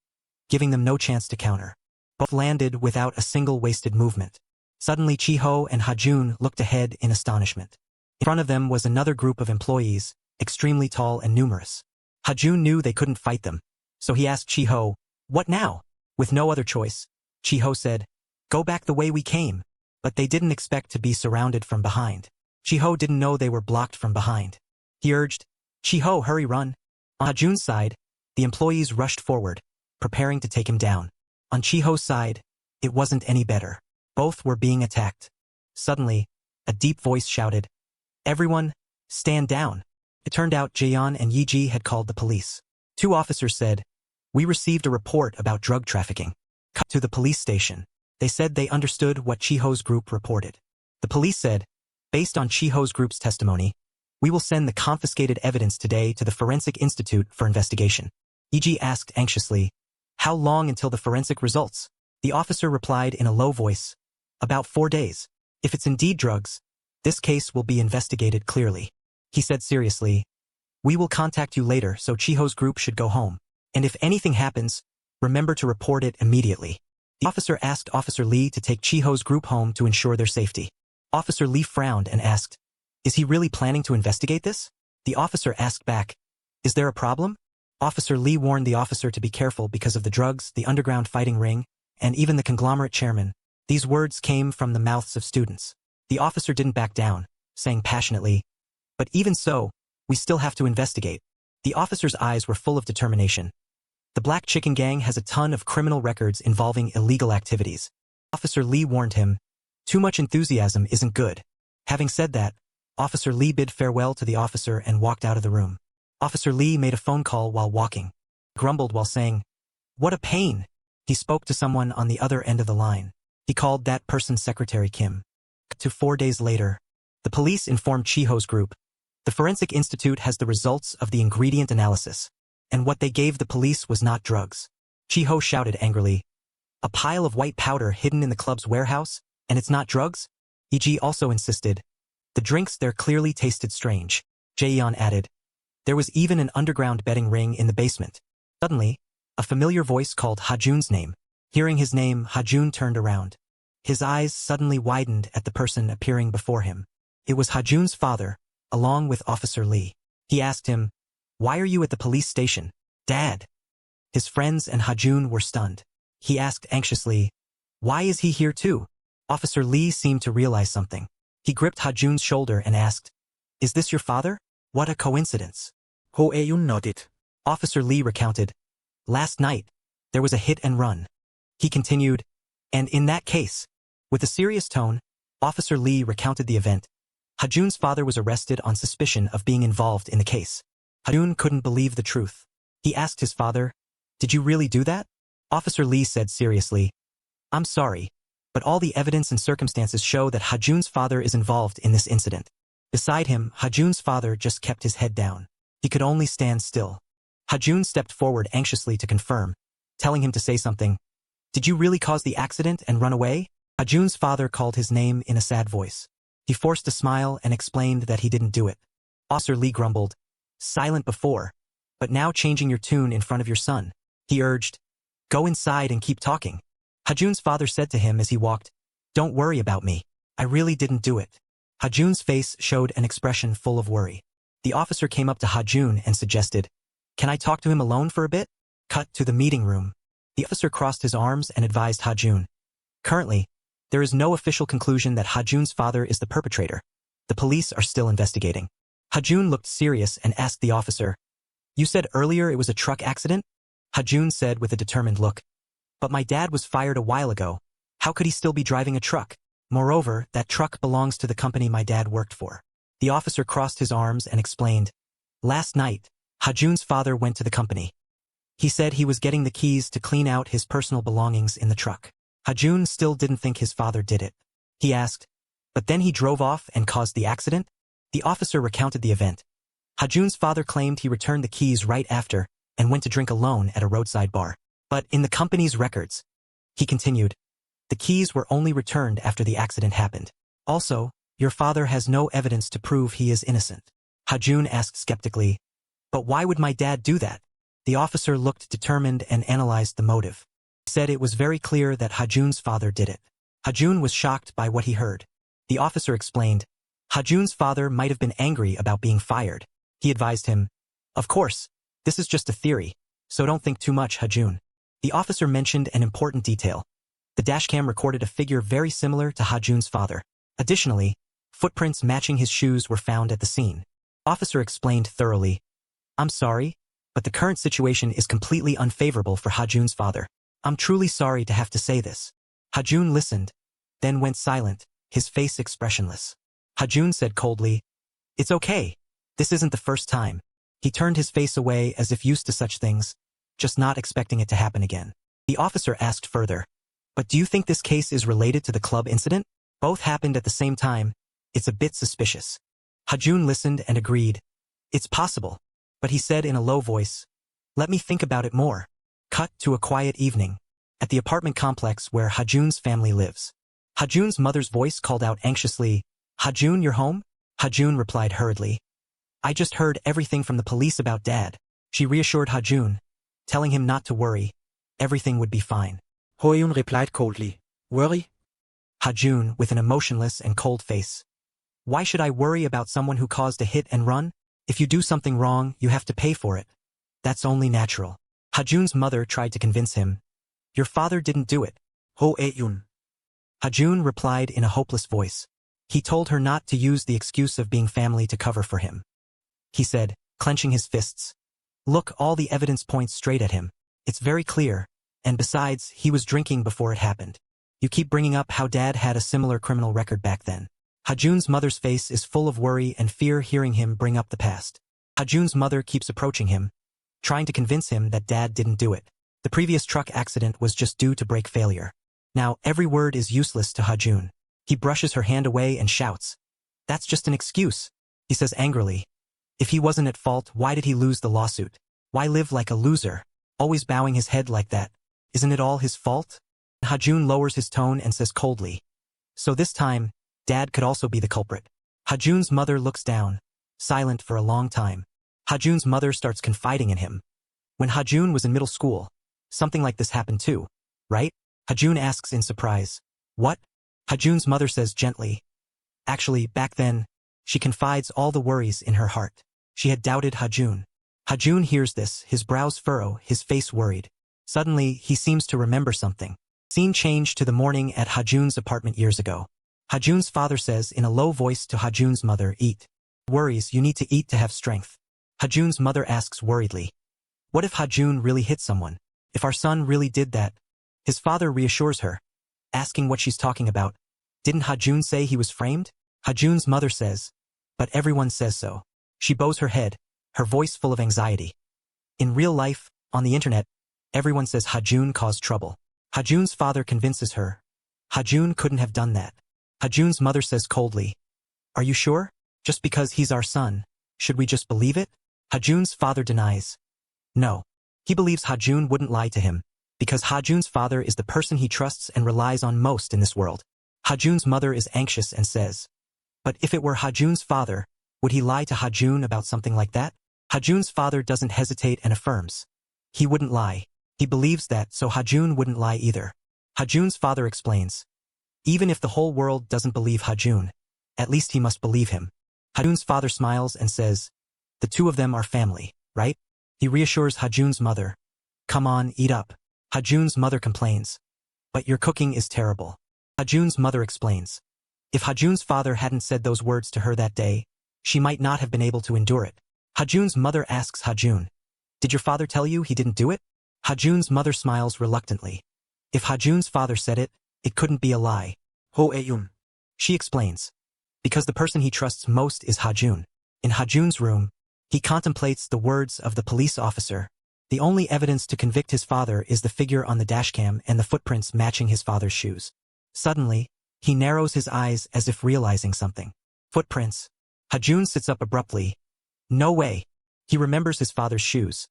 giving them no chance to counter. Both landed without a single wasted movement. Suddenly Chiho and Hajun looked ahead in astonishment. In front of them was another group of employees, extremely tall and numerous. Hajun knew they couldn't fight them, so he asked Chiho, "What now?" With no other choice, Chiho said, "Go back the way we came." But they didn't expect to be surrounded from behind. Chiho didn't know they were blocked from behind. He urged, "Chiho, hurry, run." On Hajun's side, the employees rushed forward, preparing to take him down. On Chiho's side, it wasn't any better. Both were being attacked. Suddenly, a deep voice shouted, "Everyone, stand down." It turned out Jaeyeon and Yiji had called the police. Two officers said, "We received a report about drug trafficking." Cut to the police station. They said they understood what Chiho's group reported. The police said, "Based on Chiho's group's testimony, we will send the confiscated evidence today to the Forensic Institute for investigation." Yiji asked anxiously, "How long until the forensic results?" The officer replied in a low voice, "About 4 days. If it's indeed drugs, this case will be investigated clearly." He said seriously, "We will contact you later, so Chiho's group should go home. And if anything happens, remember to report it immediately." The officer asked Officer Lee to take Chiho's group home to ensure their safety. Officer Lee frowned and asked, "Is he really planning to investigate this?" The officer asked back, "Is there a problem?" Officer Lee warned the officer to be careful because of the drugs, the underground fighting ring, and even the conglomerate chairman. These words came from the mouths of students. The officer didn't back down, saying passionately, "But even so, we still have to investigate." The officer's eyes were full of determination. The Black Chicken Gang has a ton of criminal records involving illegal activities. Officer Lee warned him, too much enthusiasm isn't good. Having said that, Officer Lee bid farewell to the officer and walked out of the room. Officer Lee made a phone call while walking. He grumbled while saying, "What a pain." He spoke to someone on the other end of the line. He called that person's secretary Kim. 4 days later, the police informed Chiho's group. The Forensic Institute has the results of the ingredient analysis, and what they gave the police was not drugs. Chiho shouted angrily, "A pile of white powder hidden in the club's warehouse, and it's not drugs?" E.G. also insisted, "The drinks there clearly tasted strange." Jaeyeon added, "There was even an underground betting ring in the basement." Suddenly, a familiar voice called Ha-jun's name. Hearing his name, Ha-jun turned around. His eyes suddenly widened at the person appearing before him. It was Ha-jun's father, along with Officer Lee. He asked him, "Why are you at the police station, Dad?" His friends and Ha-jun were stunned. He asked anxiously, "Why is he here too?" Officer Lee seemed to realize something. He gripped Ha-jun's shoulder and asked, "Is this your father? What a coincidence." Ho Eun nodded. Officer Lee recounted, "Last night, there was a hit and run." He continued, "And in that case," with a serious tone, Officer Lee recounted the event. Ha-jun's father was arrested on suspicion of being involved in the case. Ha-jun couldn't believe the truth. He asked his father, "Did you really do that?" Officer Lee said seriously, "I'm sorry, but all the evidence and circumstances show that Ha-jun's father is involved in this incident." Beside him, Ha-jun's father just kept his head down. He could only stand still. Ha-jun stepped forward anxiously to confirm, telling him to say something. "Did you really cause the accident and run away?" Ha-jun's father called his name in a sad voice. He forced a smile and explained that he didn't do it. Officer Lee grumbled, "Silent before, but now changing your tune in front of your son." He urged, "Go inside and keep talking." Ha-jun's father said to him as he walked, "Don't worry about me. I really didn't do it." Ha-jun's face showed an expression full of worry. The officer came up to Ha-jun and suggested, "Can I talk to him alone for a bit?" Cut to the meeting room. The officer crossed his arms and advised Ha-jun. "Currently, there is no official conclusion that Ha-jun's father is the perpetrator. The police are still investigating." Ha-jun looked serious and asked the officer, "You said earlier it was a truck accident?" Ha-jun said with a determined look, "But my dad was fired a while ago. How could he still be driving a truck? Moreover, that truck belongs to the company my dad worked for." The officer crossed his arms and explained, "Last night, Ha-jun's father went to the company. He said he was getting the keys to clean out his personal belongings in the truck. Ha-jun still didn't think his father did it. He asked, "But then he drove off and caused the accident?" The officer recounted the event. Ha-jun's father claimed he returned the keys right after and went to drink alone at a roadside bar. But in the company's records, he continued, the keys were only returned after the accident happened. Also, your father has no evidence to prove he is innocent. Ha-jun asked skeptically, "But why would my dad do that?" The officer looked determined and analyzed the motive. He said it was very clear that Ha-jun's father did it. Ha-jun was shocked by what he heard. The officer explained, Ha-jun's father might have been angry about being fired. He advised him, "Of course, this is just a theory, so don't think too much, Ha-jun." The officer mentioned an important detail. The dashcam recorded a figure very similar to Ha-jun's father. Additionally, footprints matching his shoes were found at the scene. Officer explained thoroughly, "I'm sorry, but the current situation is completely unfavorable for Ha-jun's father. I'm truly sorry to have to say this." Ha-jun listened, then went silent, his face expressionless. Ha-jun said coldly, "It's okay. This isn't the first time." He turned his face away as if used to such things, just not expecting it to happen again. The officer asked further, "But do you think this case is related to the club incident? Both happened at the same time. It's a bit suspicious." Ha-jun listened and agreed. "It's possible." But he said in a low voice, "Let me think about it more." Cut to a quiet evening, at the apartment complex where Ha-jun's family lives. Ha-jun's mother's voice called out anxiously, "Ha-jun, you're home?" Ha-jun replied hurriedly, "I just heard everything from the police about Dad." She reassured Ha-jun, telling him not to worry. Everything would be fine. Ho Eun replied coldly, "Worry?" Ha-jun, with an emotionless and cold face, "Why should I worry about someone who caused a hit and run? If you do something wrong, you have to pay for it. That's only natural." Ha-jun's mother tried to convince him, "Your father didn't do it." Ho Eun. Ha-jun replied in a hopeless voice. He told her not to use the excuse of being family to cover for him. He said, clenching his fists, "Look, all the evidence points straight at him. It's very clear. And besides, he was drinking before it happened. You keep bringing up how Dad had a similar criminal record back then. Hajun's mother's face is full of worry and fear hearing him bring up the past. Hajun's mother keeps approaching him, trying to convince him that Dad didn't do it. The previous truck accident was just due to brake failure. Now, every word is useless to Hajun. He brushes her hand away and shouts, "That's just an excuse," he says angrily. If he wasn't at fault, why did he lose the lawsuit? Why live like a loser, always bowing his head like that? Isn't it all his fault? Hajun lowers his tone and says coldly, "So this time, Dad could also be the culprit." Hajun's mother looks down, silent for a long time. Hajun's mother starts confiding in him. When Hajun was in middle school, something like this happened too, right? Hajun asks in surprise. What? Hajun's mother says gently. Actually, back then, she confides all the worries in her heart. She had doubted Hajun. Hajun hears this, his brows furrow, his face worried. Suddenly, he seems to remember something. Scene change to the morning at Hajun's apartment years ago. Hajun's father says in a low voice to Hajun's mother, "Eat. Worries, you need to eat to have strength." Hajun's mother asks worriedly, "What if Hajun really hit someone? If our son really did that?" His father reassures her, asking what she's talking about. Didn't Hajun say he was framed? Hajun's mother says, "But everyone says so." She bows her head, her voice full of anxiety. In real life, on the internet, everyone says Hajun caused trouble. Hajun's father convinces her. Hajun couldn't have done that. Hajun's mother says coldly, "Are you sure? Just because he's our son, should we just believe it?" Hajun's father denies. No. He believes Hajun wouldn't lie to him, because Hajun's father is the person he trusts and relies on most in this world. Hajun's mother is anxious and says, "But if it were Hajun's father, would he lie to Hajun about something like that?" Hajun's father doesn't hesitate and affirms. He wouldn't lie. He believes that, so Hajun wouldn't lie either. Hajun's father explains. Even if the whole world doesn't believe Hajun, at least he must believe him. Hajun's father smiles and says, "The two of them are family, right?" He reassures Hajun's mother. "Come on, eat up." Hajun's mother complains. "But your cooking is terrible." Hajun's mother explains. If Hajun's father hadn't said those words to her that day, she might not have been able to endure it. Hajun's mother asks Hajun, "Did your father tell you he didn't do it?" Hajun's mother smiles reluctantly. If Hajun's father said it, it couldn't be a lie. Ho Eyun. She explains. Because the person he trusts most is Hajun. In Hajun's room, he contemplates the words of the police officer. The only evidence to convict his father is the figure on the dashcam and the footprints matching his father's shoes. Suddenly, he narrows his eyes as if realizing something. Footprints. Hajun sits up abruptly. No way. He remembers his father's shoes.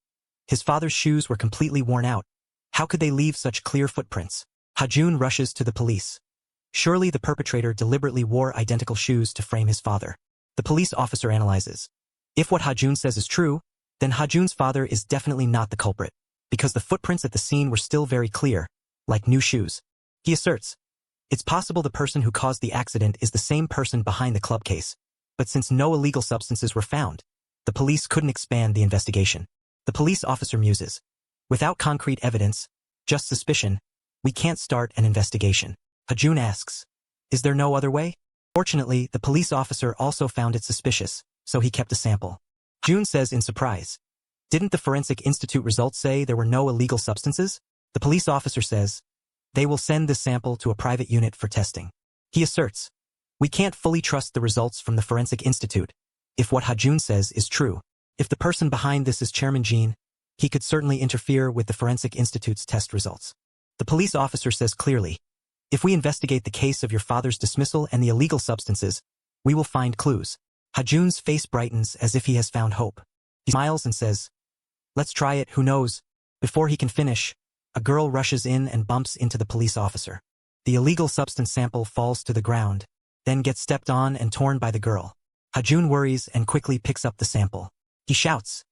His father's shoes were completely worn out. How could they leave such clear footprints? Hajun rushes to the police. Surely the perpetrator deliberately wore identical shoes to frame his father. The police officer analyzes. If what Hajun says is true, then Hajun's father is definitely not the culprit, because the footprints at the scene were still very clear, like new shoes. He asserts. It's possible the person who caused the accident is the same person behind the club case, but since no illegal substances were found, the police couldn't expand the investigation. The police officer muses. Without concrete evidence, just suspicion, we can't start an investigation. Hajun asks, is there no other way? Fortunately, the police officer also found it suspicious, so he kept a sample. Hajun says in surprise, didn't the Forensic Institute results say there were no illegal substances? The police officer says, they will send this sample to a private unit for testing. He asserts, we can't fully trust the results from the Forensic Institute, if what Hajun says is true. If the person behind this is Chairman Jean, he could certainly interfere with the Forensic Institute's test results. The police officer says clearly, if we investigate the case of your father's dismissal and the illegal substances, we will find clues. Hajun's face brightens as if he has found hope. He smiles and says, let's try it, who knows? Before he can finish, a girl rushes in and bumps into the police officer. The illegal substance sample falls to the ground, then gets stepped on and torn by the girl. Hajun worries and quickly picks up the sample. He shouts,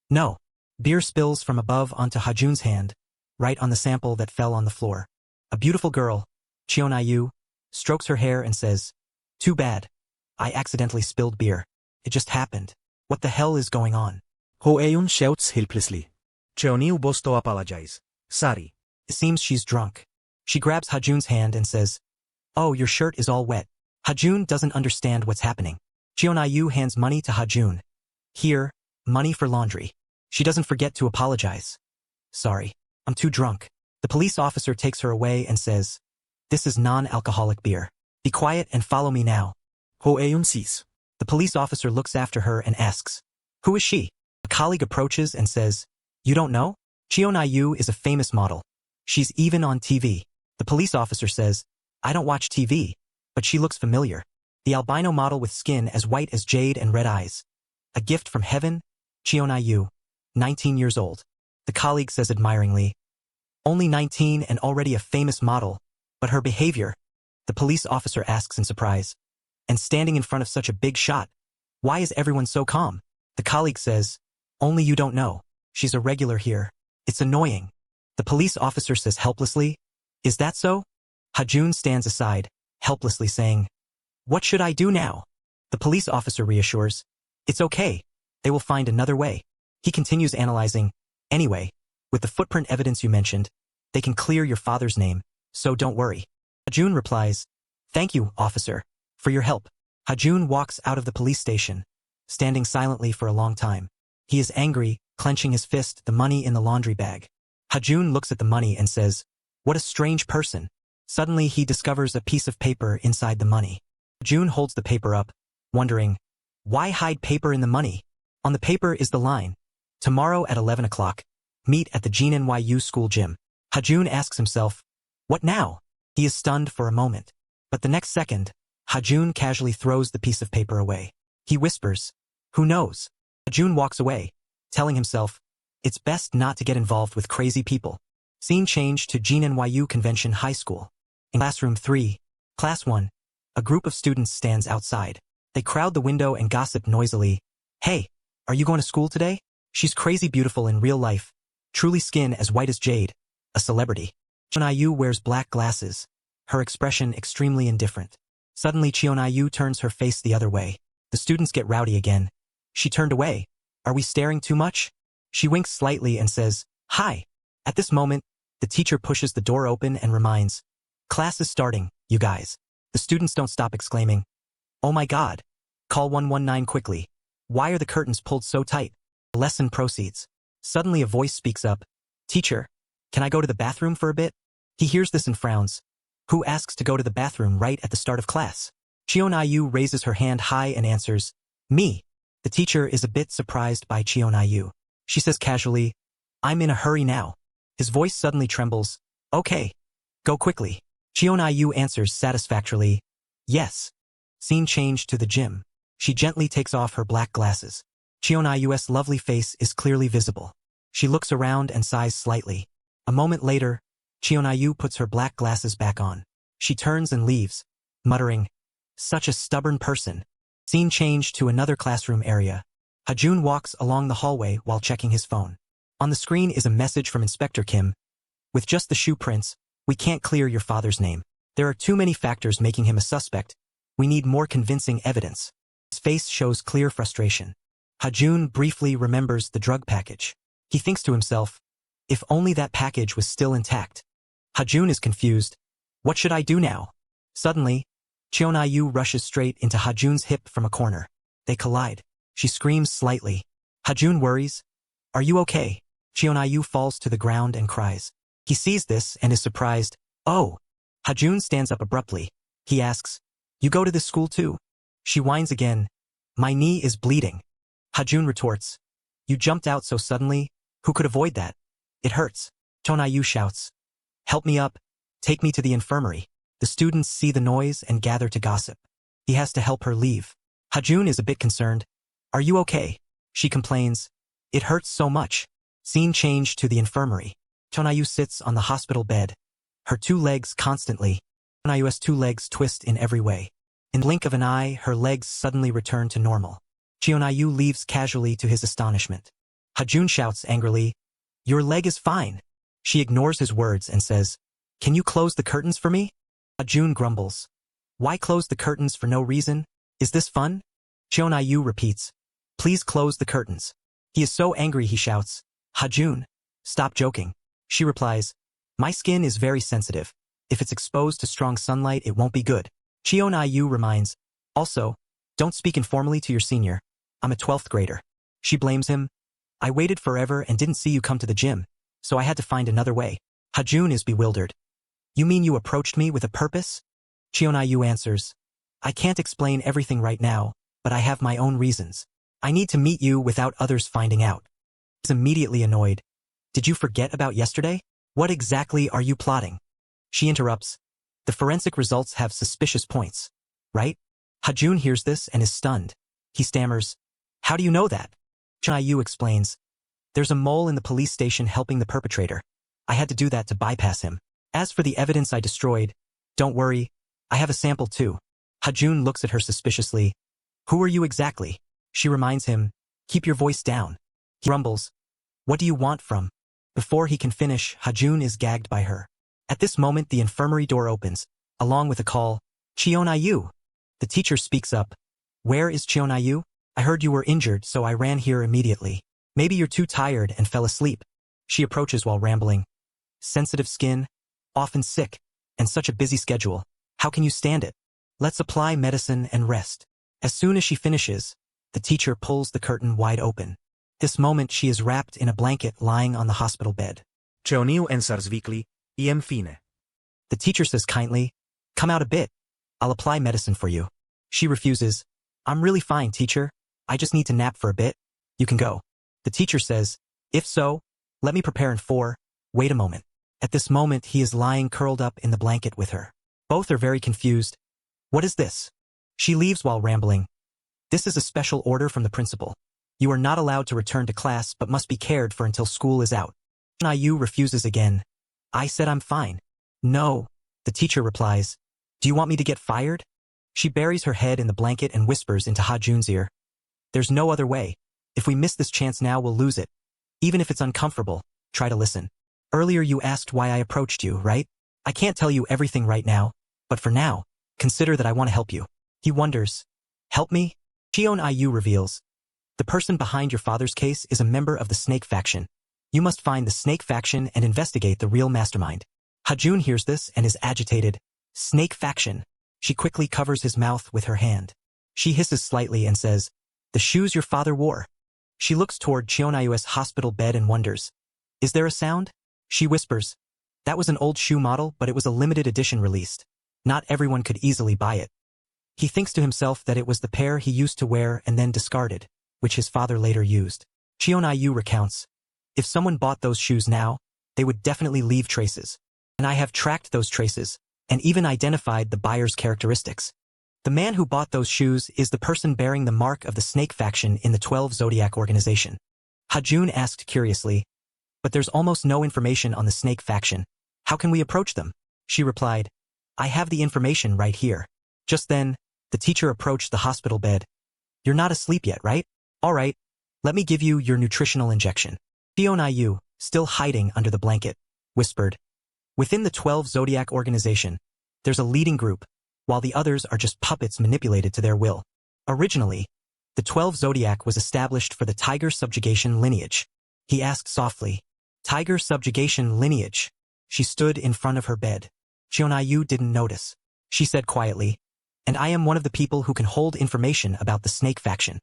no. Beer spills from above onto Hajun's hand, right on the sample that fell on the floor. A beautiful girl, Cheonayu, strokes her hair and says, too bad. I accidentally spilled beer. It just happened. What the hell is going on? Ho-Eun shouts helplessly. Cheoniu bosto apologize. Sorry. It seems she's drunk. She grabs Hajun's hand and says, oh, your shirt is all wet. Hajun doesn't understand what's happening. Cheonayu hands money to Hajun. Here, money for laundry. She doesn't forget to apologize. Sorry. I'm too drunk. The police officer takes her away and says, this is non-alcoholic beer. Be quiet and follow me now. Ho ayun sis. The police officer looks after her and asks, who is she? A colleague approaches and says, you don't know? Cheon-Yu is a famous model. She's even on TV. The police officer says, I don't watch TV, but she looks familiar. The albino model with skin as white as jade and red eyes. A gift from heaven? Cheon-Yu, 19 years old. The colleague says admiringly, only 19 and already a famous model, but her behavior, the police officer asks in surprise. And standing in front of such a big shot, why is everyone so calm? The colleague says, only you don't know. She's a regular here. It's annoying. The police officer says helplessly, is that so? Hajun stands aside, helplessly saying, what should I do now? The police officer reassures, it's okay. They will find another way. He continues analyzing, anyway, with the footprint evidence you mentioned, they can clear your father's name, so don't worry. Hajun replies, thank you, officer, for your help. Hajun walks out of the police station, standing silently for a long time. He is angry, clenching his fist, the money in the laundry bag. Hajun looks at the money and says, what a strange person. Suddenly he discovers a piece of paper inside the money. Hajun holds the paper up, wondering, why hide paper in the money? On the paper is the line, tomorrow at 11 o'clock, meet at the GNYU school gym. Hajun asks himself, what now? He is stunned for a moment. But the next second, Hajun casually throws the piece of paper away. He whispers, who knows? Hajun walks away, telling himself, it's best not to get involved with crazy people. Scene change to GNYU Convention High School. In Classroom 3, Class 1, a group of students stands outside. They crowd the window and gossip noisily. Hey, are you going to school today? She's crazy beautiful in real life, truly skin as white as jade, a celebrity. Cheon-Yu wears black glasses, her expression extremely indifferent. Suddenly Cheon-Yu turns her face the other way. The students get rowdy again. She turned away. Are we staring too much? She winks slightly and says, hi. At this moment, the teacher pushes the door open and reminds, class is starting, you guys. The students don't stop exclaiming, oh my god. Call 119 quickly. Why are the curtains pulled so tight? The lesson proceeds. Suddenly a voice speaks up, teacher, can I go to the bathroom for a bit? He hears this and frowns. Who asks to go to the bathroom right at the start of class? Cheon-Yu raises her hand high and answers, me. The teacher is a bit surprised by Cheon-Yu. She says casually, I'm in a hurry now. His voice suddenly trembles, okay. Go quickly. Cheon-Yu answers satisfactorily, yes. Scene change to the gym. She gently takes off her black glasses. Cheon-Yu's lovely face is clearly visible. She looks around and sighs slightly. A moment later, Cheon-Yu puts her black glasses back on. She turns and leaves, muttering, such a stubborn person. Scene change to another classroom area. Hajun walks along the hallway while checking his phone. On the screen is a message from Inspector Kim. With just the shoe prints, we can't clear your father's name. There are too many factors making him a suspect. We need more convincing evidence. His face shows clear frustration. Hajun briefly remembers the drug package. He thinks to himself, if only that package was still intact. Hajun is confused. What should I do now? Suddenly, Cheon-Yu rushes straight into Hajun's hip from a corner. They collide. She screams slightly. Hajun worries. Are you okay? Cheon-Yu falls to the ground and cries. He sees this and is surprised. Oh! Hajun stands up abruptly. He asks, you go to this school too? She whines again. My knee is bleeding. Hajun retorts. You jumped out so suddenly. Who could avoid that? It hurts. Cheon-Yu shouts. Help me up. Take me to the infirmary. The students see the noise and gather to gossip. He has to help her leave. Hajun is a bit concerned. Are you okay? She complains. It hurts so much. Scene change to the infirmary. Cheon-Yu sits on the hospital bed. Her two legs constantly. Cheon-Yu's two legs twist in every way. In the blink of an eye, her legs suddenly return to normal. Cheon-Yu leaves casually to his astonishment. Hajun shouts angrily, your leg is fine. She ignores his words and says, can you close the curtains for me? Hajun grumbles. Why close the curtains for no reason? Is this fun? Cheon-Yu repeats, please close the curtains. He is so angry he shouts, Hajun, stop joking. She replies, my skin is very sensitive. If it's exposed to strong sunlight, it won't be good. Cheon-Yu reminds, also, don't speak informally to your senior. I'm a 12th grader. She blames him. I waited forever and didn't see you come to the gym. so I had to find another way. Hajun is bewildered. You mean you approached me with a purpose? Cheonayu answers. I can't explain everything right now, but I have my own reasons. I need to meet you without others finding out. He's immediately annoyed. Did you forget about yesterday? What exactly are you plotting? She interrupts. The forensic results have suspicious points, right? Hajun hears this and is stunned. He stammers. How do you know that? Cheonayu explains. There's a mole in the police station helping the perpetrator. I had to do that to bypass him. As for the evidence I destroyed, don't worry, I have a sample too. Hajun looks at her suspiciously. Who are you exactly? She reminds him, keep your voice down. He rumbles. What do you want from? Before he can finish, Hajun is gagged by her. At this moment the infirmary door opens, along with a call, Cheonayu. The teacher speaks up. Where is Cheonayu? I heard you were injured, so I ran here immediately. Maybe you're too tired and fell asleep. She approaches while rambling. Sensitive skin, often sick, and such a busy schedule. How can you stand it? Let's apply medicine and rest. As soon as she finishes, the teacher pulls the curtain wide open. This moment she is wrapped in a blanket lying on the hospital bed. Cheoniu ensars weekly, fine. The teacher says kindly, come out a bit. I'll apply medicine for you. She refuses. I'm really fine, teacher. I just need to nap for a bit. You can go. The teacher says, if so, let me prepare in 4. Wait a moment. At this moment he is lying curled up in the blanket with her. Both are very confused. What is this? She leaves while rambling. This is a special order from the principal. You are not allowed to return to class but must be cared for until school is out. Cheonayu refuses again. I said I'm fine. No. The teacher replies. Do you want me to get fired? She buries her head in the blanket and whispers into Hajun's ear. There's no other way. If we miss this chance now, we'll lose it. Even if it's uncomfortable, try to listen. Earlier you asked why I approached you, right? I can't tell you everything right now, but for now, consider that I want to help you. He wonders. Help me? Cheonayu reveals. The person behind your father's case is a member of the Snake faction. You must find the Snake faction and investigate the real mastermind. Hajun hears this and is agitated. Snake faction. She quickly covers his mouth with her hand. She hisses slightly and says, the shoes your father wore. She looks toward Cheonayu's hospital bed and wonders. Is there a sound? She whispers. That was an old shoe model, but it was a limited edition released. Not everyone could easily buy it. He thinks to himself that it was the pair he used to wear and then discarded, which his father later used. Cheonayu recounts. If someone bought those shoes now, they would definitely leave traces. And I have tracked those traces, and even identified the buyer's characteristics. The man who bought those shoes is the person bearing the mark of the Snake faction in the 12 Zodiac organization. Hajun asked curiously, but there's almost no information on the Snake faction. How can we approach them? She replied, I have the information right here. Just then, the teacher approached the hospital bed. You're not asleep yet, right? All right, let me give you your nutritional injection. Cheonayu, still hiding under the blanket, whispered. Within the 12 Zodiac organization, there's a leading group, while the others are just puppets manipulated to their will. Originally, the 12 Zodiac was established for the tiger subjugation lineage. He asked softly, Tiger subjugation lineage. She stood in front of her bed. Cheonayu didn't notice. She said quietly, and I am one of the people who can hold information about the Snake faction.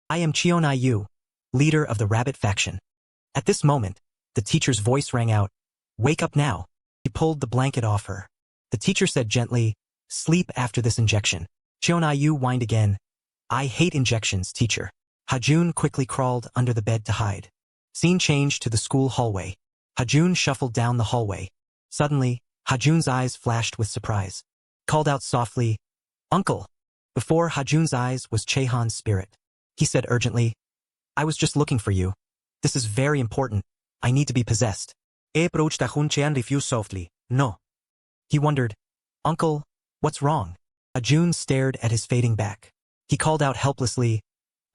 I am Cheonayu, leader of the Rabbit faction. At this moment, the teacher's voice rang out, Wake up now. He pulled the blanket off her. The teacher said gently, Sleep after this injection. Cheonayu whined again. I hate injections, teacher. Hajun quickly crawled under the bed to hide. Scene changed to the school hallway. Hajun shuffled down the hallway. Suddenly, Hajun's eyes flashed with surprise. Called out softly, Uncle. Before Hajun's eyes was Chehan's spirit. He said urgently, I was just looking for you. This is very important. I need to be possessed. Approached Ahun Chehan refused softly. No. He wondered, Uncle, what's wrong? Hajun stared at his fading back. He called out helplessly,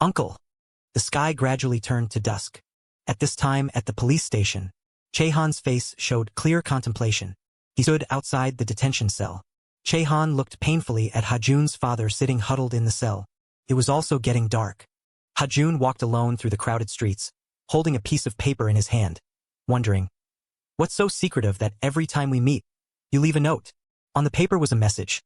Uncle. The sky gradually turned to dusk. At this time at the police station, Chehan's face showed clear contemplation. He stood outside the detention cell. Chehan looked painfully at Hajun's father sitting huddled in the cell. It was also getting dark. Hajun walked alone through the crowded streets, holding a piece of paper in his hand, wondering, what's so secretive that every time we meet, you leave a note? On the paper was a message.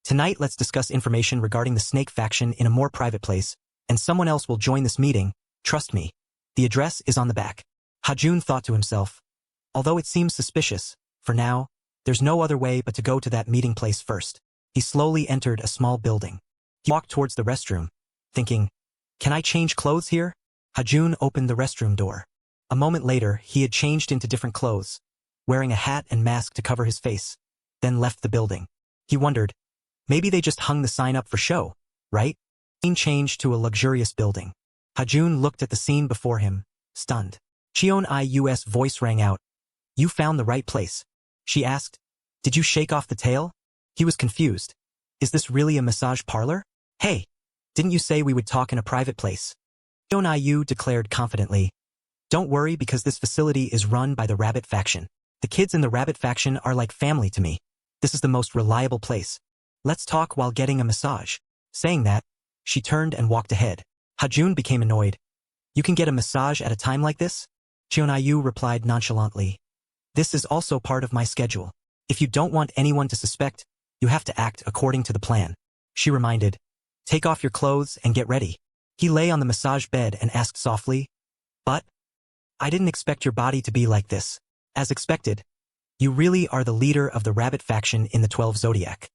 Tonight let's discuss information regarding the Snake faction in a more private place, and someone else will join this meeting, trust me. The address is on the back. Hajun thought to himself, Although it seems suspicious, for now, there's no other way but to go to that meeting place first. He slowly entered a small building. He walked towards the restroom, thinking, can I change clothes here? Hajun opened the restroom door. A moment later, he had changed into different clothes, wearing a hat and mask to cover his face, then left the building. He wondered, maybe they just hung the sign up for show, right? Scene changed to a luxurious building. Hajun looked at the scene before him, stunned. Cheon-i's voice rang out. You found the right place. She asked, did you shake off the tail? He was confused. Is this really a massage parlor? Hey, didn't you say we would talk in a private place? Cheon-i declared confidently. Don't worry because this facility is run by the rabbit faction. The kids in the rabbit faction are like family to me. This is the most reliable place. Let's talk while getting a massage. Saying that, she turned and walked ahead. Hajun became annoyed. You can get a massage at a time like this? Cheon-i replied nonchalantly. This is also part of my schedule. If you don't want anyone to suspect, you have to act according to the plan. She reminded. Take off your clothes and get ready. He lay on the massage bed and asked softly, but I didn't expect your body to be like this. As expected, you really are the leader of the rabbit faction in the 12 Zodiac.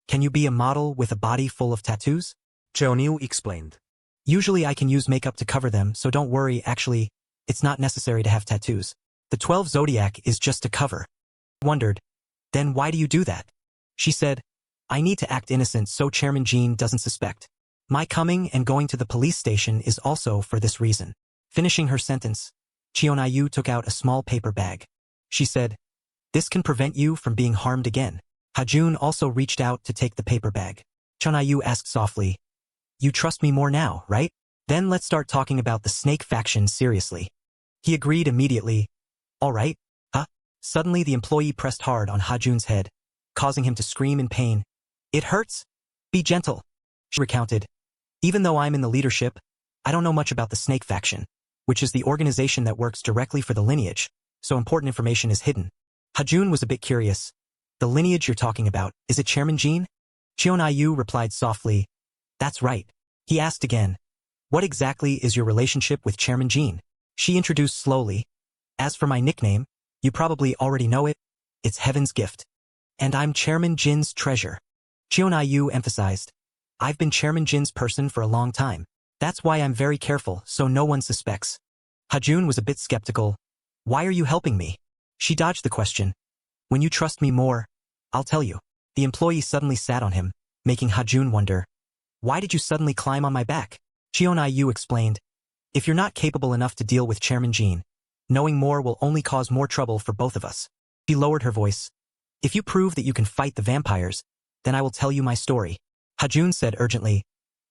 Can you be a model with a body full of tattoos? Cheon-yu explained. Usually I can use makeup to cover them, so don't worry, actually, it's not necessary to have tattoos. The 12 Zodiac is just a cover. I wondered, then why do you do that? She said, I need to act innocent so Chairman Jean doesn't suspect. My coming and going to the police station is also for this reason. Finishing her sentence, Cheon-i took out a small paper bag. She said, this can prevent you from being harmed again. Hajun also reached out to take the paper bag. Cheon-i asked softly, you trust me more now, right? Then let's start talking about the snake faction seriously. He agreed immediately. All right, huh? Suddenly the employee pressed hard on Hajun's head, causing him to scream in pain. It hurts? Be gentle. She recounted. Even though I'm in the leadership, I don't know much about the snake faction, which is the organization that works directly for the lineage, so important information is hidden. Hajun was a bit curious. The lineage you're talking about, is it Chairman Jean? Cheon-i replied softly. That's right. He asked again. What exactly is your relationship with Chairman Jean? She introduced slowly. As for my nickname, you probably already know it. It's Heaven's Gift. And I'm Chairman Jin's treasure. Cheon-i emphasized. I've been Chairman Jin's person for a long time. That's why I'm very careful so no one suspects. Hajun was a bit skeptical. Why are you helping me? She dodged the question. When you trust me more, I'll tell you. The employee suddenly sat on him, making Hajun wonder. Why did you suddenly climb on my back? Cheon-i explained. If you're not capable enough to deal with Chairman Jean, knowing more will only cause more trouble for both of us. She lowered her voice. If you prove that you can fight the vampires, then I will tell you my story. Hajun said urgently.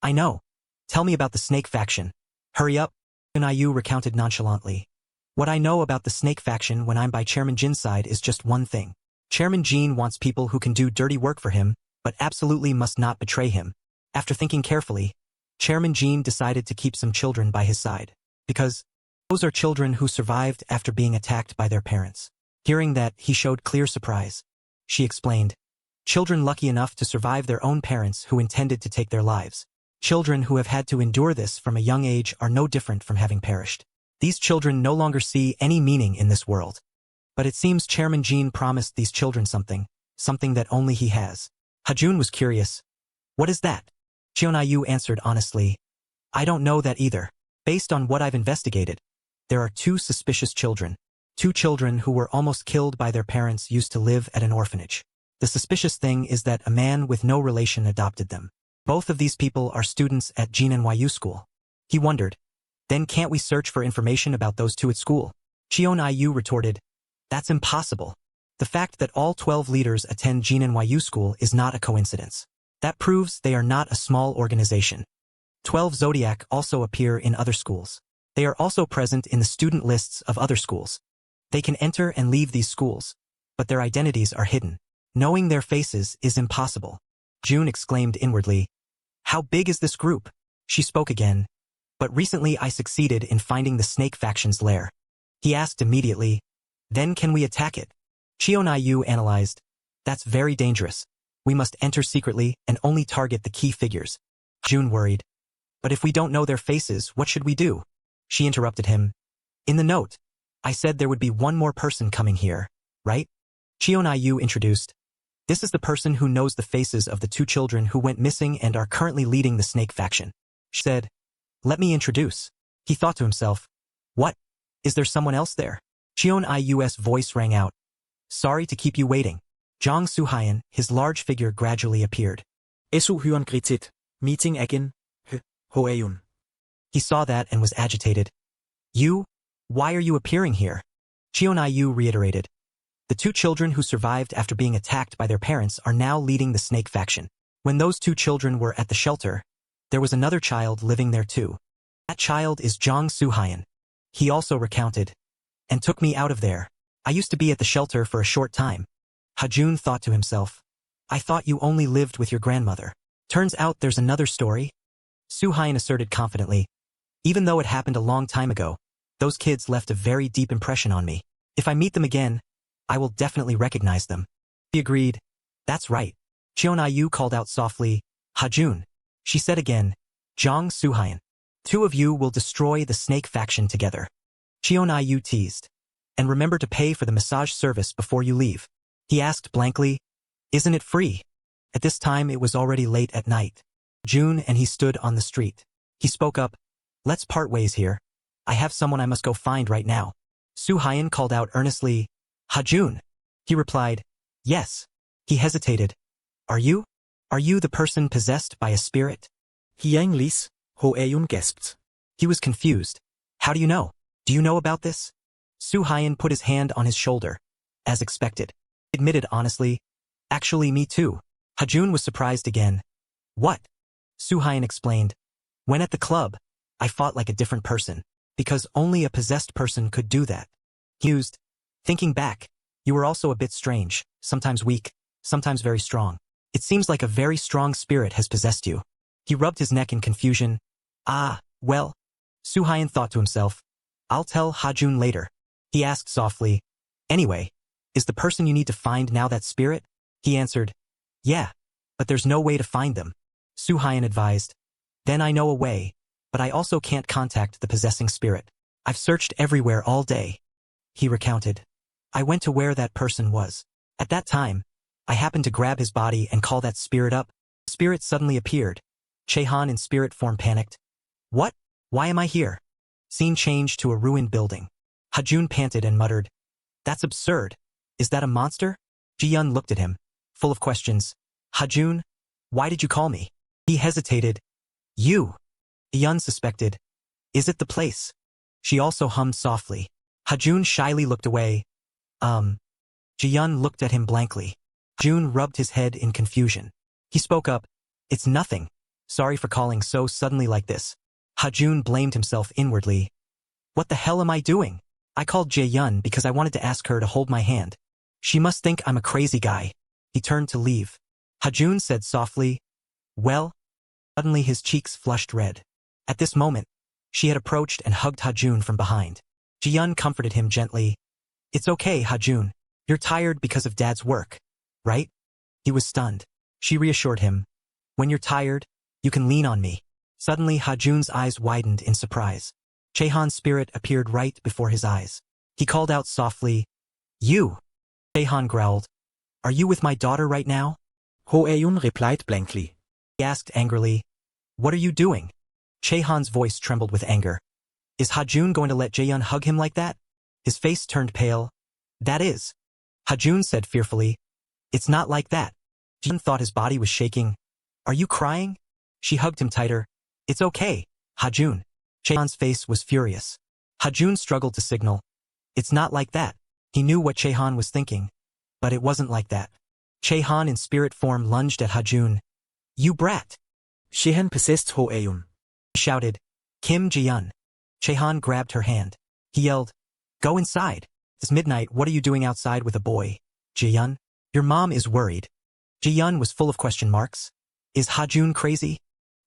I know. Tell me about the snake faction. Hurry up. Cheon-i recounted nonchalantly. What I know about the snake faction when I'm by Chairman Jin's side is just one thing. Chairman Jean wants people who can do dirty work for him, but absolutely must not betray him. After thinking carefully, Chairman Jean decided to keep some children by his side, because those are children who survived after being attacked by their parents. Hearing that, he showed clear surprise. She explained, children lucky enough to survive their own parents who intended to take their lives. Children who have had to endure this from a young age are no different from having perished. These children no longer see any meaning in this world. But it seems Chairman Jean promised these children something that only he has. Hajun was curious. What is that? Cheon-i answered honestly. I don't know that either. Based on what I've investigated, there are 2 suspicious children. 2 children who were almost killed by their parents used to live at an orphanage. The suspicious thing is that a man with no relation adopted them. Both of these people are students at NYU school. He wondered, then can't we search for information about those 2 at school? Cheon-i retorted, that's impossible. The fact that all 12 leaders attend NYU school is not a coincidence. That proves they are not a small organization. 12 Zodiac also appear in other schools. They are also present in the student lists of other schools. They can enter and leave these schools, but their identities are hidden. Knowing their faces is impossible. June exclaimed inwardly. How big is this group? She spoke again. But recently I succeeded in finding the snake faction's lair. He asked immediately, then can we attack it? Cheon-i analyzed. That's very dangerous. We must enter secretly and only target the key figures. June worried. But if we don't know their faces, what should we do? She interrupted him. In the note, I said there would be one more person coming here, right? Cheon-Yu introduced. This is the person who knows the faces of the two children who went missing and are currently leading the snake faction. She said, let me introduce. He thought to himself, what? Is there someone else there? Cheon-Yu's voice rang out. Sorry to keep you waiting. Jong Soo-hyun, his large figure gradually appeared. Hyun kritit, meeting again, Hoeyun. He saw that and was agitated. You? Why are you appearing here? Cheon-Yu reiterated. The two children who survived after being attacked by their parents are now leading the snake faction. When those two children were at the shelter, there was another child living there too. That child is Jong Soo-hyun. He also recounted. And took me out of there. I used to be at the shelter for a short time. Ha-jun thought to himself. I thought you only lived with your grandmother. Turns out there's another story. Soo-hyun asserted confidently. Even though it happened a long time ago, those kids left a very deep impression on me. If I meet them again, I will definitely recognize them. He agreed. That's right. Cheon-Yu called out softly, Ha-jun. She said again, Jong Soo-hyun. Two of you will destroy the snake faction together. Cheon-Yu teased. And remember to pay for the massage service before you leave. He asked blankly, isn't it free? At this time it was already late at night. June and he stood on the street. He spoke up, let's part ways here. I have someone I must go find right now. Soo-hyun called out earnestly, Ha-jun. He replied, yes. He hesitated. Are you? Are you the person possessed by a spirit? Hyanglis, Hoeyun gasped. He was confused. How do you know? Do you know about this? Soo-hyun put his hand on his shoulder. As expected. He admitted honestly, actually me too. Ha-jun was surprised again. What? Soo-hyun explained. When at the club, I fought like a different person. Because only a possessed person could do that. He used. Thinking back, you were also a bit strange, sometimes weak, sometimes very strong. It seems like a very strong spirit has possessed you. He rubbed his neck in confusion. Ah, well. Soo-hyun thought to himself. I'll tell Ha-jun later. He asked softly. Anyway, is the person you need to find now that spirit? He answered. Yeah, but there's no way to find them. Soo-hyun advised. Then I know a way, but I also can't contact the possessing spirit. I've searched everywhere all day. He recounted. I went to where that person was. At that time, I happened to grab his body and call that spirit up. The spirit suddenly appeared. Chehan in spirit form panicked. What? Why am I here? Scene changed to a ruined building. Ha-jun panted and muttered. That's absurd. Is that a monster? Ji-yun looked at him, full of questions. Ha-jun, why did you call me? He hesitated. You. Ji-yun suspected. Is it the place? She also hummed softly. Ha-jun shyly looked away. Ji-yun looked at him blankly. Jun rubbed his head in confusion. He spoke up. It's nothing. Sorry for calling so suddenly like this. Ha-jun blamed himself inwardly. What the hell am I doing? I called Jae-yun because I wanted to ask her to hold my hand. She must think I'm a crazy guy. He turned to leave. Ha-jun said softly, well? Suddenly his cheeks flushed red. At this moment, she had approached and hugged Ha-jun from behind. Ji-yun comforted him gently. It's okay, Ha-jun. You're tired because of Dad's work, right? He was stunned. She reassured him. When you're tired, you can lean on me. Suddenly Ha-jun's eyes widened in surprise. Chehan's spirit appeared right before his eyes. He called out softly, You! Chehan growled, Are you with my daughter right now? Hoeyun replied blankly. He asked angrily, What are you doing? Chehan's voice trembled with anger. Is Ha-jun going to let Jae-yun hug him like that? His face turned pale. That is. Ha-jun said fearfully, It's not like that. Jae-yun thought his body was shaking. Are you crying? She hugged him tighter. It's okay, Ha-jun. Chehan's face was furious. Ha-jun struggled to signal. It's not like that. He knew what Chehan was thinking. But it wasn't like that. Chehan in spirit form lunged at Ha-jun. You brat! Chehan possessed Hoeyun. He shouted, Kim Ji-yun. Chehan grabbed her hand. He yelled, Go inside. It's midnight, what are you doing outside with a boy? Ji-yun? Your mom is worried. Ji-yun was full of question marks. Is Ha-jun crazy?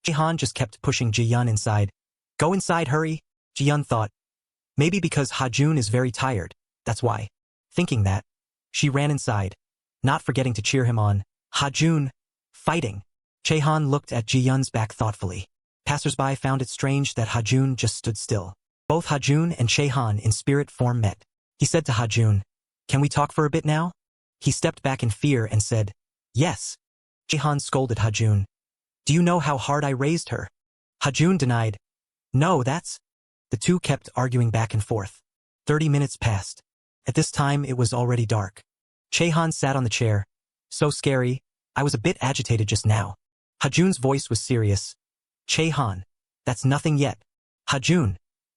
Chehan just kept pushing Ji-yun inside. Go inside, hurry, Ji-yun thought. Maybe because Ha-jun is very tired, that's why. Thinking that, she ran inside, not forgetting to cheer him on. Ha-jun, fighting. Chehan looked at Ji-yun's back thoughtfully. Passersby found it strange that Ha-jun just stood still. Both Ha-jun and Chehan in spirit form met. He said to Hajun, "Can we talk for a bit now?" He stepped back in fear and said, "Yes." Jaehan scolded Hajun. "Do you know how hard I raised her?" Hajun denied. "No, that's..." The two kept arguing back and forth. 30 minutes passed. At this time it was already dark. Jaehan sat on the chair. "So scary. I was a bit agitated just now." Hajun's voice was serious. "Jaehan, that's nothing yet. Hajun,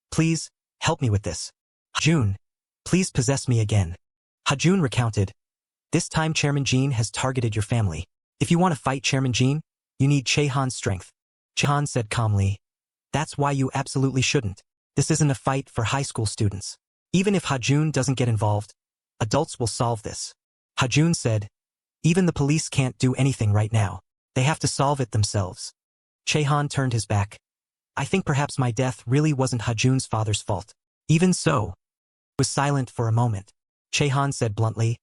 please, help me with this. Hajun, please possess me again." Hajun recounted. "This time Chairman Jean has targeted your family. If you want to fight Chairman Jean, you need Jaehan's strength." Jaehan said calmly, "That's why you absolutely shouldn't. This isn't a fight for high school students. Even if Hajun doesn't get involved, adults will solve this." Hajun said, "Even the police can't do anything right now. They have to solve it themselves." Jaehan turned his back. "I think perhaps my death really wasn't Hajun's father's fault." "Even so." He was silent for a moment. Jaehan said bluntly,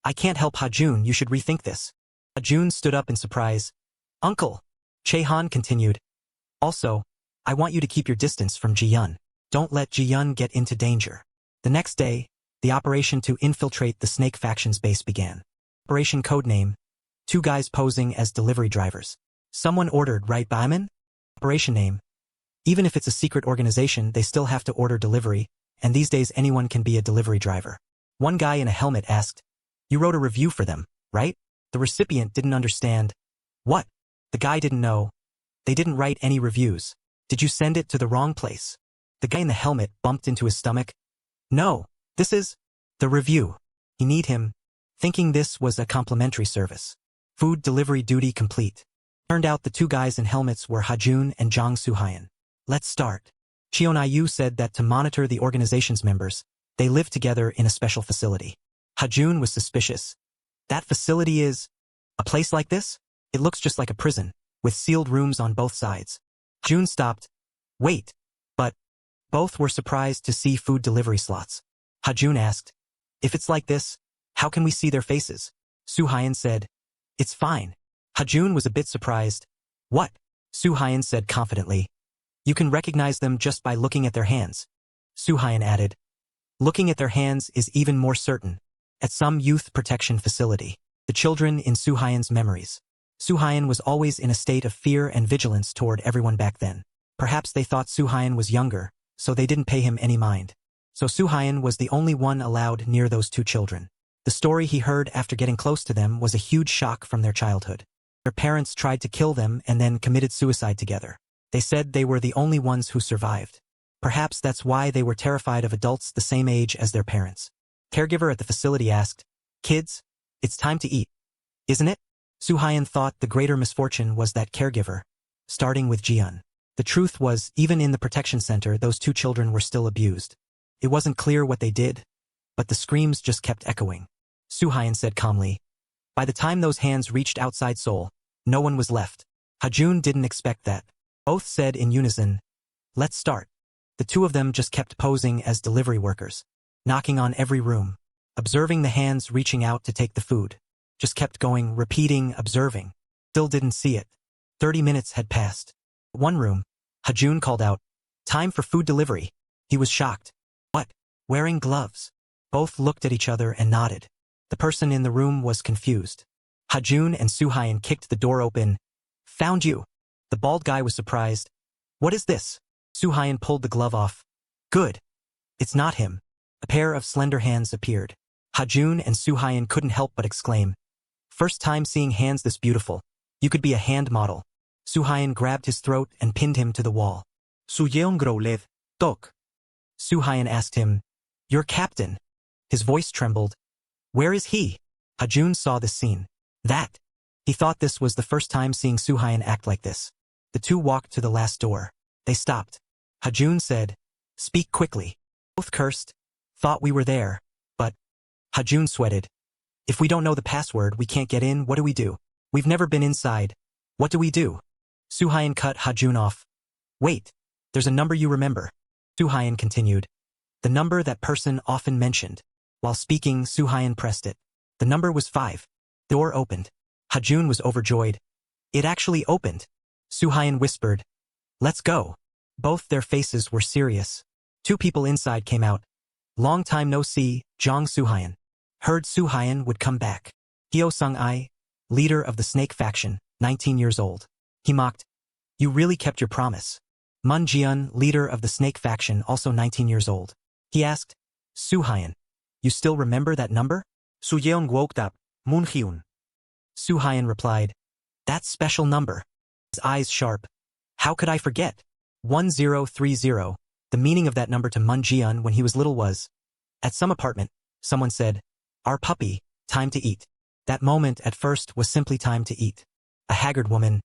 "I can't help Hajun, you should rethink this." Hajun stood up in surprise. "Uncle." Jaehan continued, "Also, I want you to keep your distance from Ji-yun. Don't let Ji-yun get into danger." The next day, the operation to infiltrate the Snake faction's base began. Operation codename, 2 guys posing as delivery drivers. Someone ordered, right, Baiman? Operation name. Even if it's a secret organization, they still have to order delivery, and these days anyone can be a delivery driver. One guy in a helmet asked, "You wrote a review for them, right?" The recipient didn't understand. "What?" The guy didn't know. "They didn't write any reviews. Did you send it to the wrong place?" The guy in the helmet bumped into his stomach. "No, this is the review. You need him," thinking this was a complimentary service. Food delivery duty complete. Turned out the 2 guys in helmets were Hajun and Jang Soo-hyun. "Let's start." Cheon-Ayu said that to monitor the organization's members, they live together in a special facility. Hajun was suspicious. "That facility is a place like this? It looks just like a prison, with sealed rooms on both sides." Hajun stopped. "Wait, but..." Both were surprised to see food delivery slots. Hajun asked, "If it's like this, how can we see their faces?" Soo-hyun said, "It's fine." Hajun was a bit surprised. "What?" Soo-hyun said confidently. "You can recognize them just by looking at their hands." Soo-hyun added, "Looking at their hands is even more certain. At some youth protection facility, the children in Soo-hyun's memories." Soo-hyun was always in a state of fear and vigilance toward everyone back then. Perhaps they thought Soo-hyun was younger, so they didn't pay him any mind. So Soo-hyun was the only one allowed near those 2 children. The story he heard after getting close to them was a huge shock from their childhood. Their parents tried to kill them and then committed suicide together. They said they were the only ones who survived. Perhaps that's why they were terrified of adults the same age as their parents. Caregiver at the facility asked, "Kids, it's time to eat, isn't it?" Soo-hyun thought the greater misfortune was that caregiver, starting with Ji-yun. The truth was, even in the protection center, those 2 children were still abused. It wasn't clear what they did, but the screams just kept echoing. Soo-hyun said calmly, "By the time those hands reached outside Seoul, no one was left." Hajun didn't expect that. Both said in unison, "Let's start." The 2 of them just kept posing as delivery workers, knocking on every room, observing the hands reaching out to take the food. Just kept going, repeating, observing. Still didn't see it. 30 minutes had passed. One room, Hajun called out, "Time for food delivery." He was shocked. "What? Wearing gloves?" Both looked at each other and nodded. The person in the room was confused. Hajun and Soo-hyun kicked the door open. "Found you." The bald guy was surprised. "What is this?" Soo-hyun pulled the glove off. "Good. It's not him." A pair of slender hands appeared. Hajun and Soo-hyun couldn't help but exclaim, "First time seeing hands this beautiful. You could be a hand model." Soo-hyun grabbed his throat and pinned him to the wall. "Suyeong Groleth, Tok." Soo-hyun asked him, "Your captain?" His voice trembled. "Where is he?" Hajun saw this scene. That. He thought this was the first time seeing Soo-hyun act like this. The 2 walked to the last door. They stopped. Hajun said, "Speak quickly." Both cursed. "Thought we were there, but..." Hajun sweated. "If we don't know the password, we can't get in. What do we do? We've never been inside. What do we do?" Soo-hyun cut Hajun off. "Wait, there's a number you remember." Soo-hyun continued. "The number that person often mentioned." While speaking, Soo-hyun pressed it. The number was 5. Door opened. Hajun was overjoyed. "It actually opened." Soo-hyun whispered, "Let's go." Both their faces were serious. 2 people inside came out. Long time no see, Jong Suhayan. Heard Suhayan would come back. Hyo Sung-ai, leader of the snake faction, 19 years old. He mocked, you really kept your promise. Mun Jian, leader of the snake faction, also 19 years old. He asked, Suhayan, you still remember that number? Su Yeon woke up, Moon Hyun. Suhayan replied, that special number. His eyes sharp. How could I forget? 1030. The meaning of that number to Mun Jian when he was little was, at some apartment, someone said, our puppy, time to eat. That moment at first was simply time to eat. A haggard woman,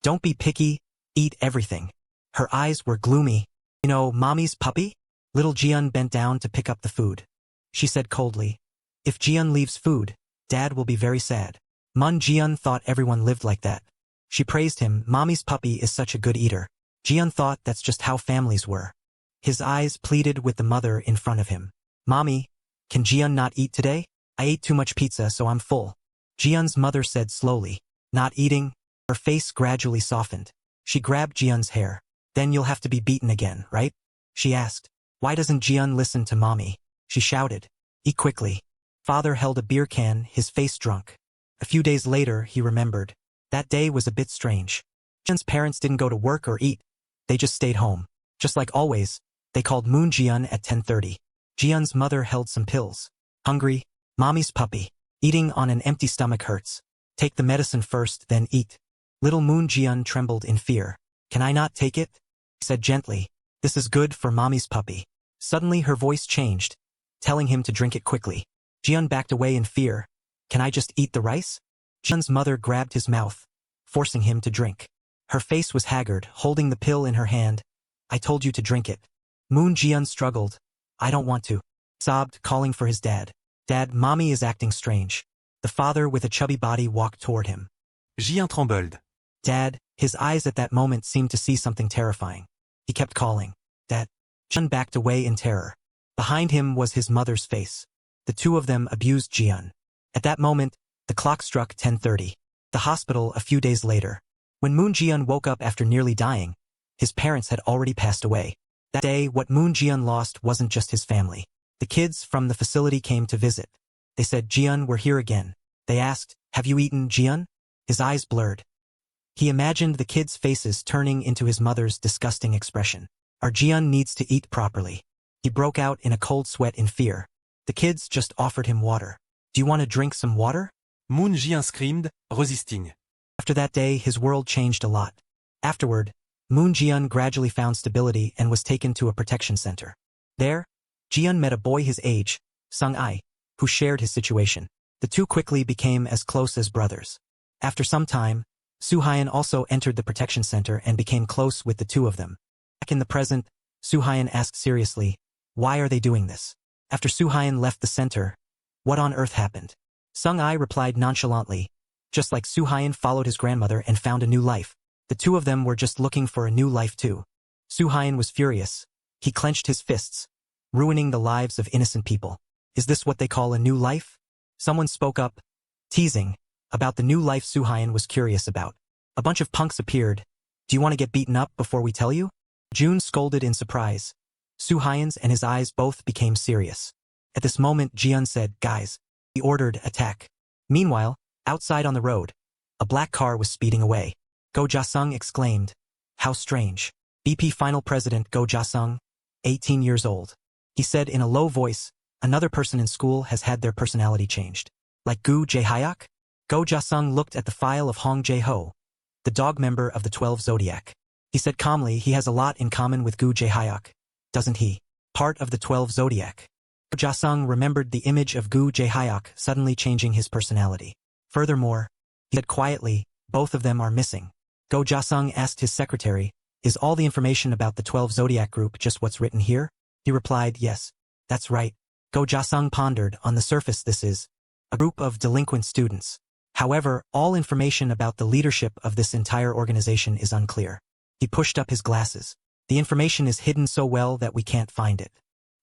don't be picky, eat everything. Her eyes were gloomy. You know, mommy's puppy? Little Jian bent down to pick up the food. She said coldly, if Jian leaves food, Dad will be very sad. Mun Jian thought everyone lived like that. She praised him, mommy's puppy is such a good eater. Jian thought that's just how families were. His eyes pleaded with the mother in front of him. Mommy, can Jian not eat today? I ate too much pizza so I'm full. Jian's mother said slowly, not eating? Her face gradually softened. She grabbed Jian's hair. Then you'll have to be beaten again, right? She asked. Why doesn't Jian listen to mommy? She shouted. Eat quickly. Father held a beer can, his face drunk. A few days later, he remembered. That day was a bit strange. Jian's parents didn't go to work or eat. They just stayed home. Just like always, they called Moon Jian at 10:30. Jian's mother held some pills. Hungry? Mommy's puppy. Eating on an empty stomach hurts. Take the medicine first, then eat. Little Moon Jian trembled in fear. Can I not take it? He said gently. This is good for mommy's puppy. Suddenly her voice changed, telling him to drink it quickly. Jian backed away in fear. Can I just eat the rice? Jian's mother grabbed his mouth, forcing him to drink. Her face was haggard, holding the pill in her hand. I told you to drink it. Moon Jian struggled. I don't want to. Sobbed, calling for his dad. Dad, mommy is acting strange. The father with a chubby body walked toward him. Jian trembled. Dad, his eyes at that moment seemed to see something terrifying. He kept calling. Dad. Jian backed away in terror. Behind him was his mother's face. The two of them abused Jian. At that moment, the clock struck 10:30. The hospital a few days later. When Moon Jian woke up after nearly dying, his parents had already passed away. That day, what Moon Jian lost wasn't just his family. The kids from the facility came to visit. They said, Jian, we're here again. They asked, have you eaten, Jian? His eyes blurred. He imagined the kids' faces turning into his mother's disgusting expression. Our Jian needs to eat properly. He broke out in a cold sweat in fear. The kids just offered him water. Do you want to drink some water? Moon Jian screamed, resisting. After that day, his world changed a lot. Afterward, Moon Jian gradually found stability and was taken to a protection center. There, Jian met a boy his age, Sung-ai, who shared his situation. The two quickly became as close as brothers. After some time, Suhayan also entered the protection center and became close with the two of them. Back in the present, Suhayan asked seriously, why are they doing this? After Suhayan left the center, what on earth happened? Sung-ai replied nonchalantly, just like Suhayan followed his grandmother and found a new life. The two of them were just looking for a new life too. Suhayan was furious. He clenched his fists, ruining the lives of innocent people. Is this what they call a new life? Someone spoke up, teasing, about the new life Suhayan was curious about. A bunch of punks appeared. Do you want to get beaten up before we tell you? June scolded in surprise. Suhayan's and his eyes both became serious. At this moment, Jian said, guys. He ordered, attack. Meanwhile, outside on the road, a black car was speeding away. Go Ja-sung exclaimed. How strange. BP final president Go Ja-sung, 18 years old. He said in a low voice, another person in school has had their personality changed. Like Gu Jae-hyuk? Go Ja-sung looked at the file of Hong Jae-ho, the dog member of the 12 Zodiac. He said calmly he has a lot in common with Gu Jae-hyuk, doesn't he? Part of the 12 Zodiac. Go Ja-sung remembered the image of Gu Jae-hyuk suddenly changing his personality. Furthermore, he said quietly, both of them are missing. Go Ja-sung asked his secretary, is all the information about the 12 Zodiac group just what's written here? He replied, yes, that's right. Go Ja-sung pondered, on the surface this is a group of delinquent students. However, all information about the leadership of this entire organization is unclear. He pushed up his glasses. The information is hidden so well that we can't find it.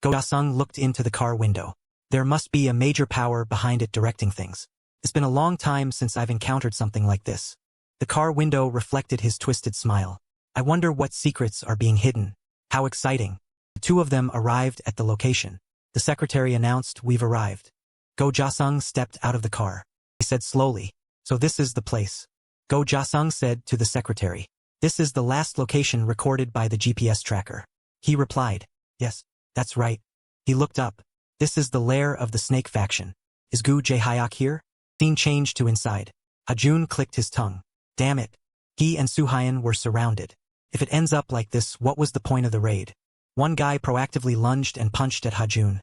Go Ja-sung looked into the car window. There must be a major power behind it directing things. It's been a long time since I've encountered something like this. The car window reflected his twisted smile. I wonder what secrets are being hidden. How exciting. The two of them arrived at the location. The secretary announced, "We've arrived." Go Jasung stepped out of the car. He said slowly, "So this is the place." Go Jasung said to the secretary, "This is the last location recorded by the GPS tracker." He replied, "Yes, that's right." He looked up. "This is the lair of the snake faction. Is Gu Jae-hyuk here?" Scene changed to inside. Hajun clicked his tongue. Damn it. He and Soo-hyun were surrounded. If it ends up like this, what was the point of the raid? One guy proactively lunged and punched at Hajun.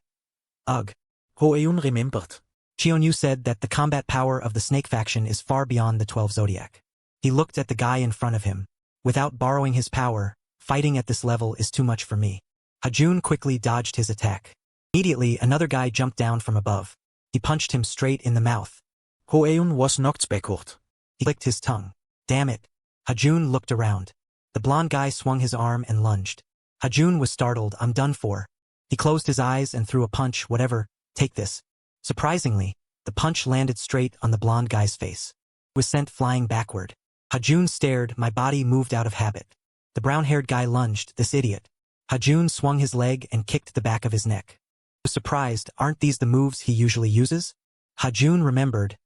Ugh. Ho-eun remembered. Cheonyu said that the combat power of the snake faction is far beyond the 12 zodiac. He looked at the guy in front of him. Without borrowing his power, fighting at this level is too much for me. Hajun quickly dodged his attack. Immediately, another guy jumped down from above. He punched him straight in the mouth. Ho-eun was knocked backward. He licked his tongue. Damn it. Hajun looked around. The blonde guy swung his arm and lunged. Hajun was startled. I'm done for. He closed his eyes and threw a punch. Whatever, take this. Surprisingly, the punch landed straight on the blonde guy's face. It was sent flying backward. Hajun stared. My body moved out of habit. The brown-haired guy lunged. This idiot. Hajun swung his leg and kicked the back of his neck. He was surprised. Aren't these the moves he usually uses? Hajun remembered.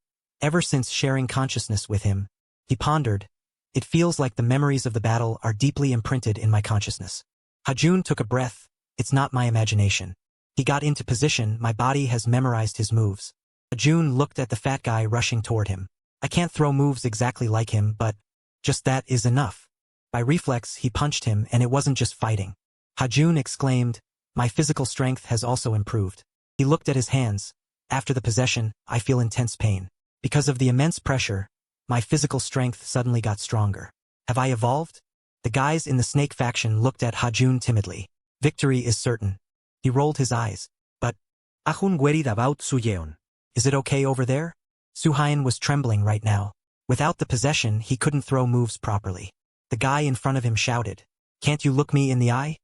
Ever since sharing consciousness with him, he pondered. It feels like the memories of the battle are deeply imprinted in my consciousness. Hajun took a breath. It's not my imagination. He got into position. My body has memorized his moves. Hajun looked at the fat guy rushing toward him. I can't throw moves exactly like him, but just that is enough. By reflex, he punched him, and it wasn't just fighting. Hajun exclaimed, my physical strength has also improved. He looked at his hands. After the possession, I feel intense pain. Because of the immense pressure, my physical strength suddenly got stronger. Have I evolved? The guys in the snake faction looked at Hajun timidly. Victory is certain. He rolled his eyes. But, Ahun worried about Soo-yeon. Is it okay over there? Soo-hyun was trembling right now. Without the possession, he couldn't throw moves properly. The guy in front of him shouted, can't you look me in the eye?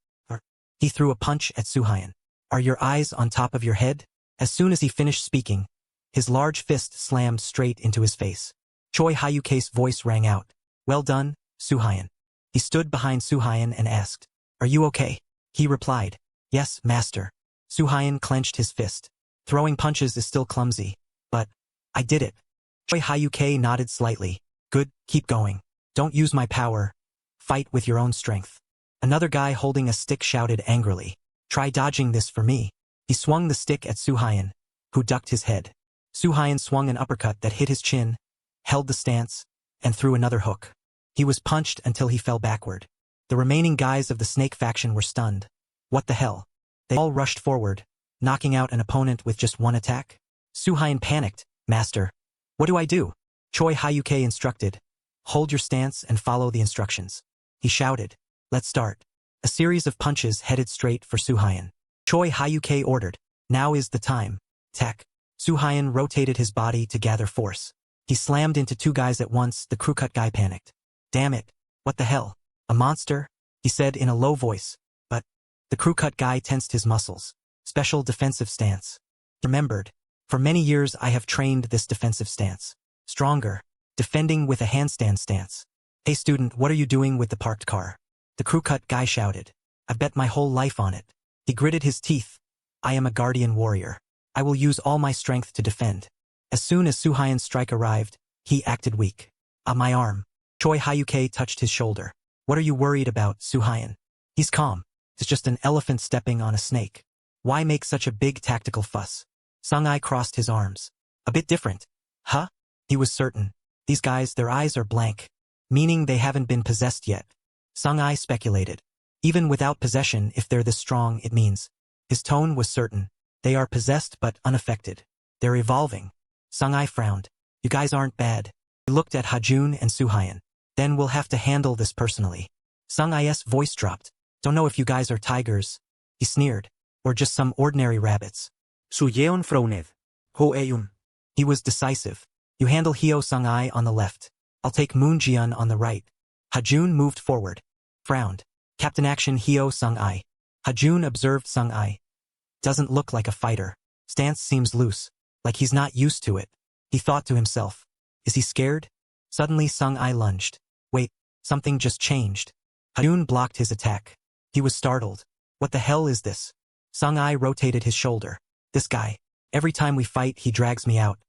He threw a punch at Soo-hyun. Are your eyes on top of your head? As soon as he finished speaking, his large fist slammed straight into his face. Choi Hyuke's voice rang out. Well done, Soo-hyun. He stood behind Soo-hyun and asked, are you okay? He replied, yes, master. Soo-hyun clenched his fist. Throwing punches is still clumsy. But, I did it. Choi Hyuke nodded slightly. Good, keep going. Don't use my power. Fight with your own strength. Another guy holding a stick shouted angrily. Try dodging this for me. He swung the stick at Soo-hyun, who ducked his head. Soo-hyun swung an uppercut that hit his chin, held the stance, and threw another hook. He was punched until he fell backward. The remaining guys of the snake faction were stunned. What the hell? They all rushed forward, knocking out an opponent with just one attack? Soo-hyun panicked. Master, what do I do? Choi Hyuke instructed. Hold your stance and follow the instructions. He shouted. Let's start. A series of punches headed straight for Soo-hyun. Choi Hyuke ordered. Now is the time. Tech. Soo-hyun rotated his body to gather force. He slammed into two guys at once. The crew-cut guy panicked. Damn it. What the hell? A monster? He said in a low voice. But the crew-cut guy tensed his muscles. Special defensive stance. Remembered. For many years I have trained this defensive stance. Stronger. Defending with a handstand stance. Hey student, what are you doing with the parked car? The crew-cut guy shouted. I've bet my whole life on it. He gritted his teeth. I am a guardian warrior. I will use all my strength to defend. As soon as Soo-hyun's strike arrived, he acted weak. My arm. Choi Hyuke touched his shoulder. What are you worried about, Soo-hyun? He's calm. It's just an elephant stepping on a snake. Why make such a big tactical fuss? Sung-ai crossed his arms. A bit different. Huh? He was certain. These guys, their eyes are blank. Meaning they haven't been possessed yet. Sung-ai speculated. Even without possession, if they're this strong, it means. His tone was certain. They are possessed but unaffected. They're evolving. Sung-ai frowned. You guys aren't bad. He looked at Hajun and Soo-hyun. Then we'll have to handle this personally. Sung-ai's voice dropped. Don't know if you guys are tigers. He sneered. Or just some ordinary rabbits. Soo-yeon frowned. Ho-eun. He was decisive. You handle Hyo Sung-ai on the left. I'll take Moon-jian on the right. Hajun moved forward. Frowned. Captain Action Hyo Sung-ai. Hajun observed Sung-ai. Doesn't look like a fighter. Stance seems loose. Like he's not used to it. He thought to himself. Is he scared? Suddenly Sung-ai lunged. Wait, something just changed. Hajun blocked his attack. He was startled. What the hell is this? Sung-ai rotated his shoulder. This guy. Every time we fight he drags me out.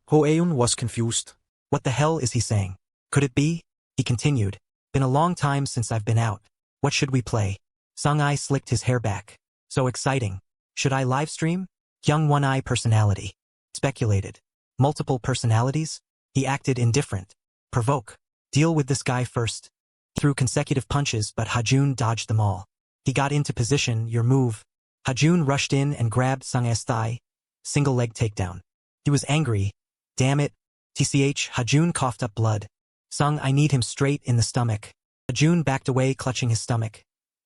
Ho-eun was confused. What the hell is he saying? Could it be? He continued. Been a long time since I've been out. What should we play? Sung-ai slicked his hair back. So exciting. Should I livestream? Young One-Eye personality. Speculated. Multiple personalities? He acted indifferent. Provoke. Deal with this guy first. Threw consecutive punches but Hajun dodged them all. He got into position, your move. Hajun rushed in and grabbed Sung-ai's thigh. Single leg takedown. He was angry. Damn it. TCH, Hajun coughed up blood. Sung, I need him straight in the stomach. Hajun backed away clutching his stomach.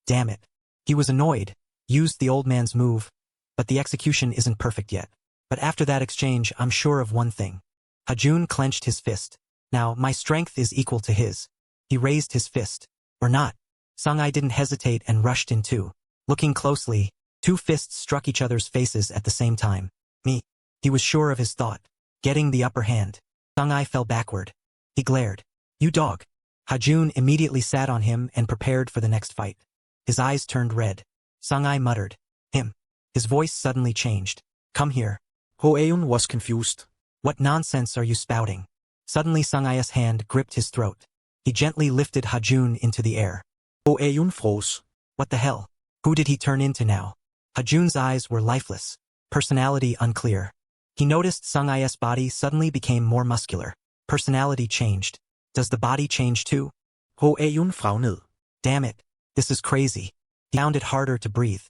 Damn it. He was annoyed. Used the old man's move. But the execution isn't perfect yet. But after that exchange, I'm sure of one thing. Hajun clenched his fist. Now, my strength is equal to his. He raised his fist. Or not. Sung-ai didn't hesitate and rushed in too. Looking closely, two fists struck each other's faces at the same time. Me. He was sure of his thought. Getting the upper hand. Sung-ai fell backward. He glared. You dog. Hajun immediately sat on him and prepared for the next fight. His eyes turned red. Sung-ai muttered. Him. His voice suddenly changed. Come here. Ho-eun was confused. What nonsense are you spouting? Suddenly Sung-ai's hand gripped his throat. He gently lifted Hajun into the air. Ho-eun froze. What the hell? Who did he turn into now? Hajun's eyes were lifeless. Personality unclear. He noticed Sung-ai's body suddenly became more muscular. Personality changed. Does the body change too? Ho-eun frowned. Damn it. This is crazy. He found it harder to breathe.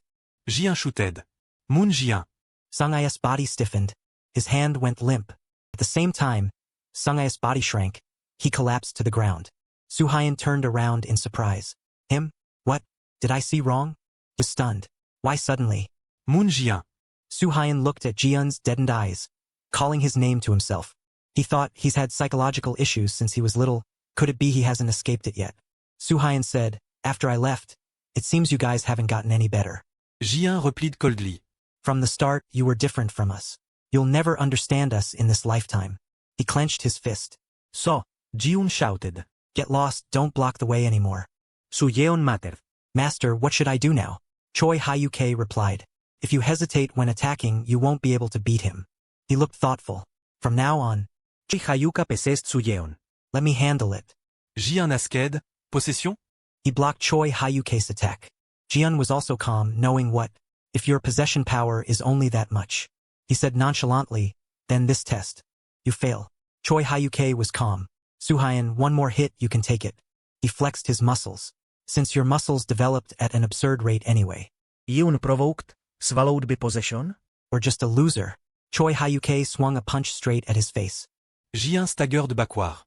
J1 shooted. Moon J1. Sung-ai's body stiffened. His hand went limp. At the same time, Sung-ai's body shrank. He collapsed to the ground. Soo-hyun turned around in surprise. Him? What? Did I see wrong? He was stunned. Why suddenly? Moon J1. Soo-hyun looked at Ji-eun's deadened eyes, calling his name to himself. He thought he's had psychological issues since he was little. Could it be he hasn't escaped it yet? Soo-hyun said, after I left, it seems you guys haven't gotten any better. J1 replied coldly. From the start, you were different from us. You'll never understand us in this lifetime. He clenched his fist. So, Ji-eun shouted. Get lost, don't block the way anymore. Soo-yeon muttered. Master, what should I do now? Choi Hyuk replied. If you hesitate when attacking, you won't be able to beat him. He looked thoughtful. From now on, Choi Hyuk possessed Soo-yeon. let me handle it. J1 asked. Possession? He blocked Choi Hyuk's attack. Ji-eun was also calm, knowing what, if your possession power is only that much. He said nonchalantly, then this test. You fail. Choi Hyuk was calm. Soo-hyun, one more hit, you can take it. He flexed his muscles. Since your muscles developed at an absurd rate anyway. Ji-eun provoked, swallowed by possession? Or just a loser. Choi Hyuk swung a punch straight at his face. J1 staggered backward.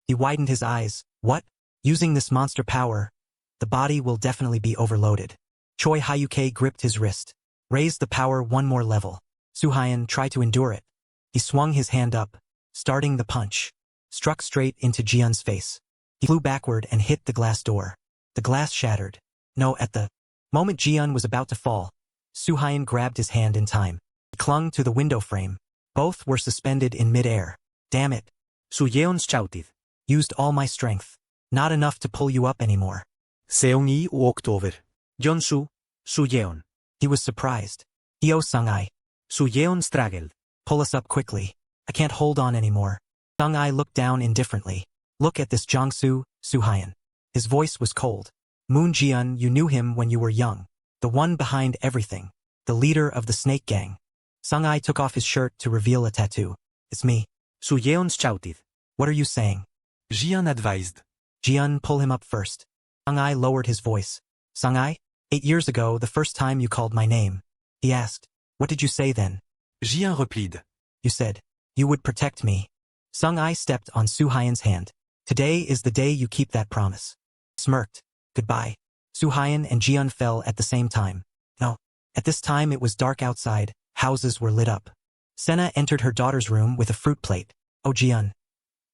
He widened his eyes. What? Using this monster power, the body will definitely be overloaded. Choi Hyuk gripped his wrist. Raised the power one more level. Soo-hyun tried to endure it. He swung his hand up, starting the punch. Struck straight into Ji-eun's face. He flew backward and hit the glass door. The glass shattered. No, at the moment Ji-eun was about to fall, Soo-hyun grabbed his hand in time. He clung to the window frame. Both were suspended in mid-air. Damn it. Soo-yeon shouted. Used all my strength. Not enough to pull you up anymore. Seong-yi walked over. Jeonsu, Soo-yeon. He was surprised. Hyo Sung-ai. Soo-yeon struggled. Pull us up quickly. I can't hold on anymore. Sung-ai looked down indifferently. Look at this Jongsu, Soo-hyun. His voice was cold. Moon Ji-eun, you knew him when you were young. The one behind everything. The leader of the snake gang. Sung-ai took off his shirt to reveal a tattoo. It's me. Soo-yeon shouted. What are you saying? J1 advised. Ji-eun, pull him up first. Sung-ai lowered his voice. Sung-ai? 8 years ago, the first time you called my name. He asked. What did you say then? J1 replied. You said. You would protect me. Sung-ai stepped on Soo-hyun's hand. Today is the day you keep that promise. Smirked. Goodbye. Soo-hyun and Ji-eun fell at the same time. No. At this time it was dark outside. Houses were lit up. Cana entered her daughter's room with a fruit plate. Oh Ji-eun.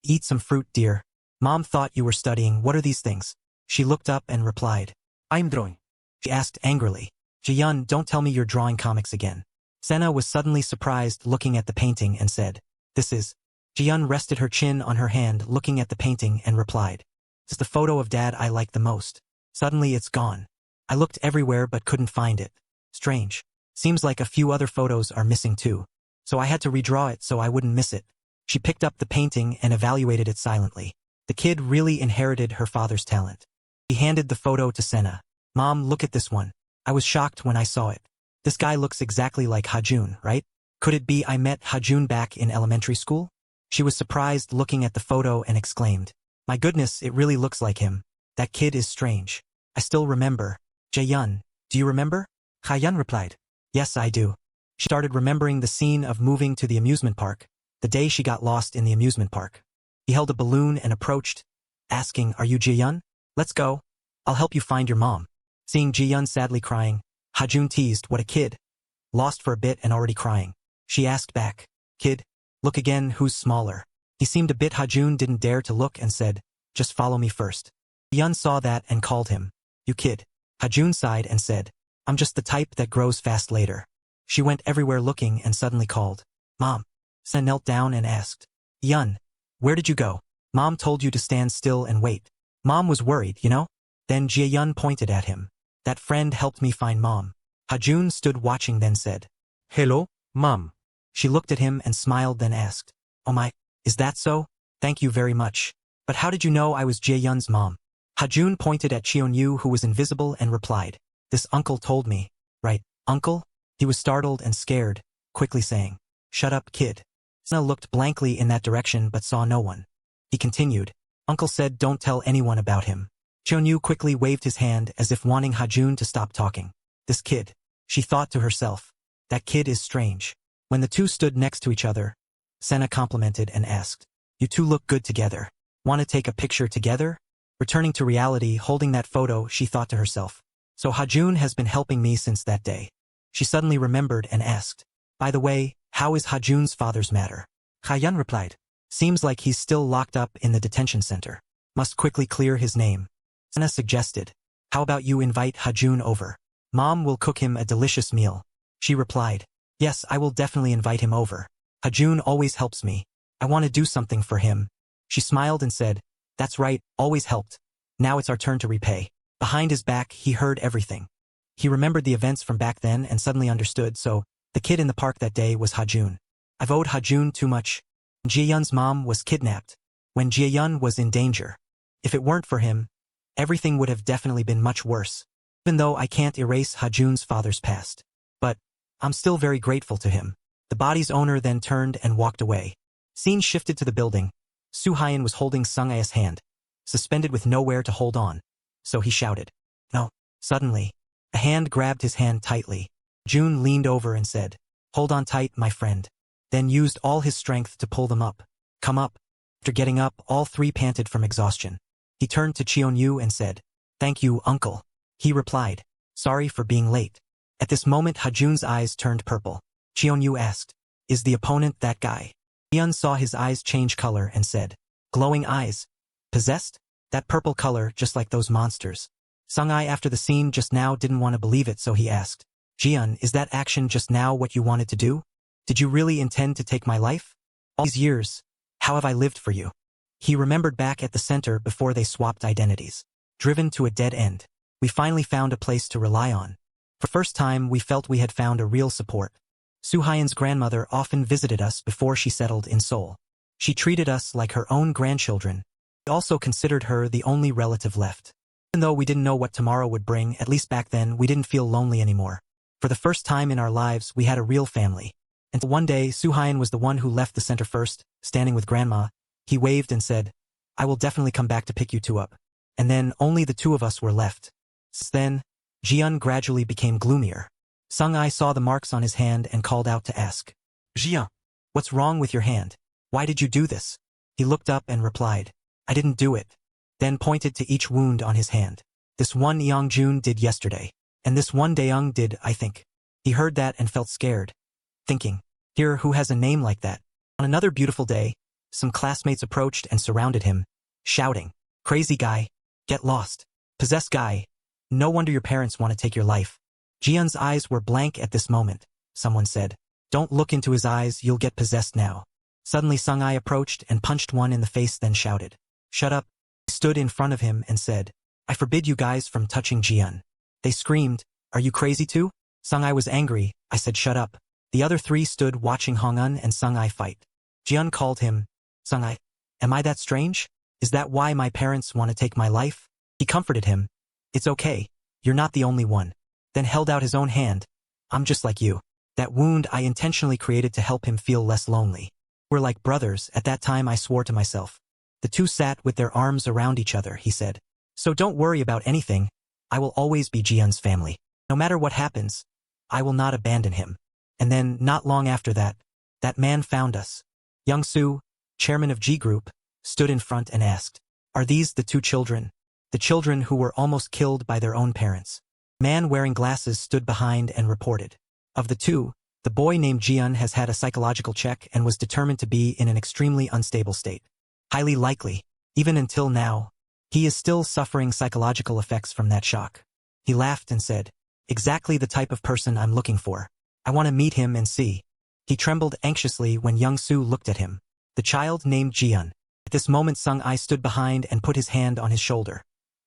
Eat some fruit, dear. Mom thought you were studying. What are these things? She looked up and replied. I'm drawing. She asked angrily. Ji-eun, don't tell me you're drawing comics again. Cana was suddenly surprised looking at the painting and said, This is. Ji-eun rested her chin on her hand looking at the painting and replied. It's the photo of Dad I like the most. Suddenly it's gone. I looked everywhere but couldn't find it. Strange. Seems like a few other photos are missing too. So I had to redraw it so I wouldn't miss it. She picked up the painting and evaluated it silently. The kid really inherited her father's talent. He handed the photo to Cana. Mom, look at this one. I was shocked when I saw it. This guy looks exactly like Hajun, right? Could it be I met Hajun back in elementary school? She was surprised looking at the photo and exclaimed, my goodness, it really looks like him. That kid is strange. I still remember. Jae-yun, do you remember? Ha-yun replied. Yes, I do. She started remembering the scene of moving to the amusement park, the day she got lost in the amusement park. He held a balloon and approached, asking, are you Jae-yun? Let's go. I'll help you find your mom. Seeing Jae-yun sadly crying, Hajun teased, what a kid. Lost for a bit and already crying. She asked back, kid, look again, who's smaller? He seemed a bit Hajun didn't dare to look and said, just follow me first. Jae-yun saw that and called him, you kid. Hajun sighed and said, I'm just the type that grows fast later. She went everywhere looking and suddenly called, Mom. Sen knelt down and asked, Yun, where did you go? Mom told you to stand still and wait. Mom was worried, you know? Then Jae-yun pointed at him. That friend helped me find Mom. Hajun stood watching then said, Hello, Mom. She looked at him and smiled then asked, oh my, is that so? Thank you very much. But how did you know I was Jae-yun's mom? Hajun pointed at Cheon-yu who was invisible and replied, this uncle told me. Right, uncle? He was startled and scared, quickly saying, shut up, kid. Sana looked blankly in that direction but saw no one. He continued, uncle said don't tell anyone about him. Cheon-yu quickly waved his hand as if wanting Hajun to stop talking. This kid. She thought to herself. That kid is strange. When the two stood next to each other, Sana complimented and asked, you two look good together. Want to take a picture together? Returning to reality, holding that photo, she thought to herself. So Hajun has been helping me since that day. She suddenly remembered and asked, by the way, how is Hajun's father's matter? Ha-yun replied. Seems like he's still locked up in the detention center. Must quickly clear his name. Sana suggested, how about you invite Hajun over? Mom will cook him a delicious meal. She replied, yes, I will definitely invite him over. Hajun always helps me. I want to do something for him. She smiled and said, that's right, always helped. Now it's our turn to repay. Behind his back, he heard everything. He remembered the events from back then and suddenly understood, so the kid in the park that day was Hajun. I've owed Hajun too much. Jae-yun's mom was kidnapped. When Jae-yun was in danger. If it weren't for him, everything would have definitely been much worse. Even though I can't erase Hajun's father's past. But I'm still very grateful to him. The body's owner then turned and walked away. Scene shifted to the building. Soo-hyun was holding Sung-ae's hand, suspended with nowhere to hold on. So he shouted, no. Suddenly, a hand grabbed his hand tightly. June leaned over and said, hold on tight, my friend. Then used all his strength to pull them up. Come up. After getting up, all three panted from exhaustion. He turned to Cheon-yu and said, thank you, uncle. He replied, sorry for being late. At this moment Hajun's eyes turned purple. Cheon-yu asked, is the opponent that guy? Hyun saw his eyes change color and said, glowing eyes. Possessed? That purple color, just like those monsters. Sung-ae after the scene just now didn't want to believe it, so he asked, Jian, is that action just now what you wanted to do? Did you really intend to take my life? All these years, how have I lived for you? He remembered back at the center before they swapped identities. Driven to a dead end. We finally found a place to rely on. For the first time we felt we had found a real support. Soo-hyun's grandmother often visited us before she settled in Seoul. She treated us like her own grandchildren. We also considered her the only relative left. Even though we didn't know what tomorrow would bring, at least back then we didn't feel lonely anymore. For the first time in our lives we had a real family. Until one day Soo-hyun was the one who left the center first, standing with grandma. He waved and said, I will definitely come back to pick you two up. And then only the two of us were left. Since then, Jian gradually became gloomier. Sung-ae saw the marks on his hand and called out to ask, Jian. What's wrong with your hand? Why did you do this? He looked up and replied, I didn't do it. Then pointed to each wound on his hand. This one Yeongjun did yesterday. And this one Daeung did, I think. He heard that and felt scared. Thinking, here who has a name like that? On another beautiful day, some classmates approached and surrounded him, shouting, crazy guy, get lost, possessed guy, no wonder your parents want to take your life. Jian's eyes were blank at this moment. Someone said, don't look into his eyes, you'll get possessed now. Suddenly Sung-ae approached and punched one in the face then shouted, shut up. He stood in front of him and said, I forbid you guys from touching Jian. They screamed, are you crazy too? Sung-ai was angry. I said shut up. The other three stood watching Hong-un and Sung-ai fight. Jian called him, Sung-ai, am I that strange? Is that why my parents want to take my life? He comforted him. It's okay. You're not the only one. Then held out his own hand. I'm just like you. That wound I intentionally created to help him feel less lonely. We're like brothers. At that time I swore to myself. The two sat with their arms around each other, he said. So don't worry about anything. I will always be Jian's family. No matter what happens, I will not abandon him. And then, not long after that, that man found us. Young-soo, chairman of G Group, stood in front and asked, are these the two children? The children who were almost killed by their own parents. Man wearing glasses stood behind and reported. Of the two, the boy named Jian has had a psychological check and was determined to be in an extremely unstable state. Highly likely, even until now, he is still suffering psychological effects from that shock. He laughed and said, exactly the type of person I'm looking for. I want to meet him and see. He trembled anxiously when Young-soo looked at him. The child named Jian. At this moment Sung-ai stood behind and put his hand on his shoulder,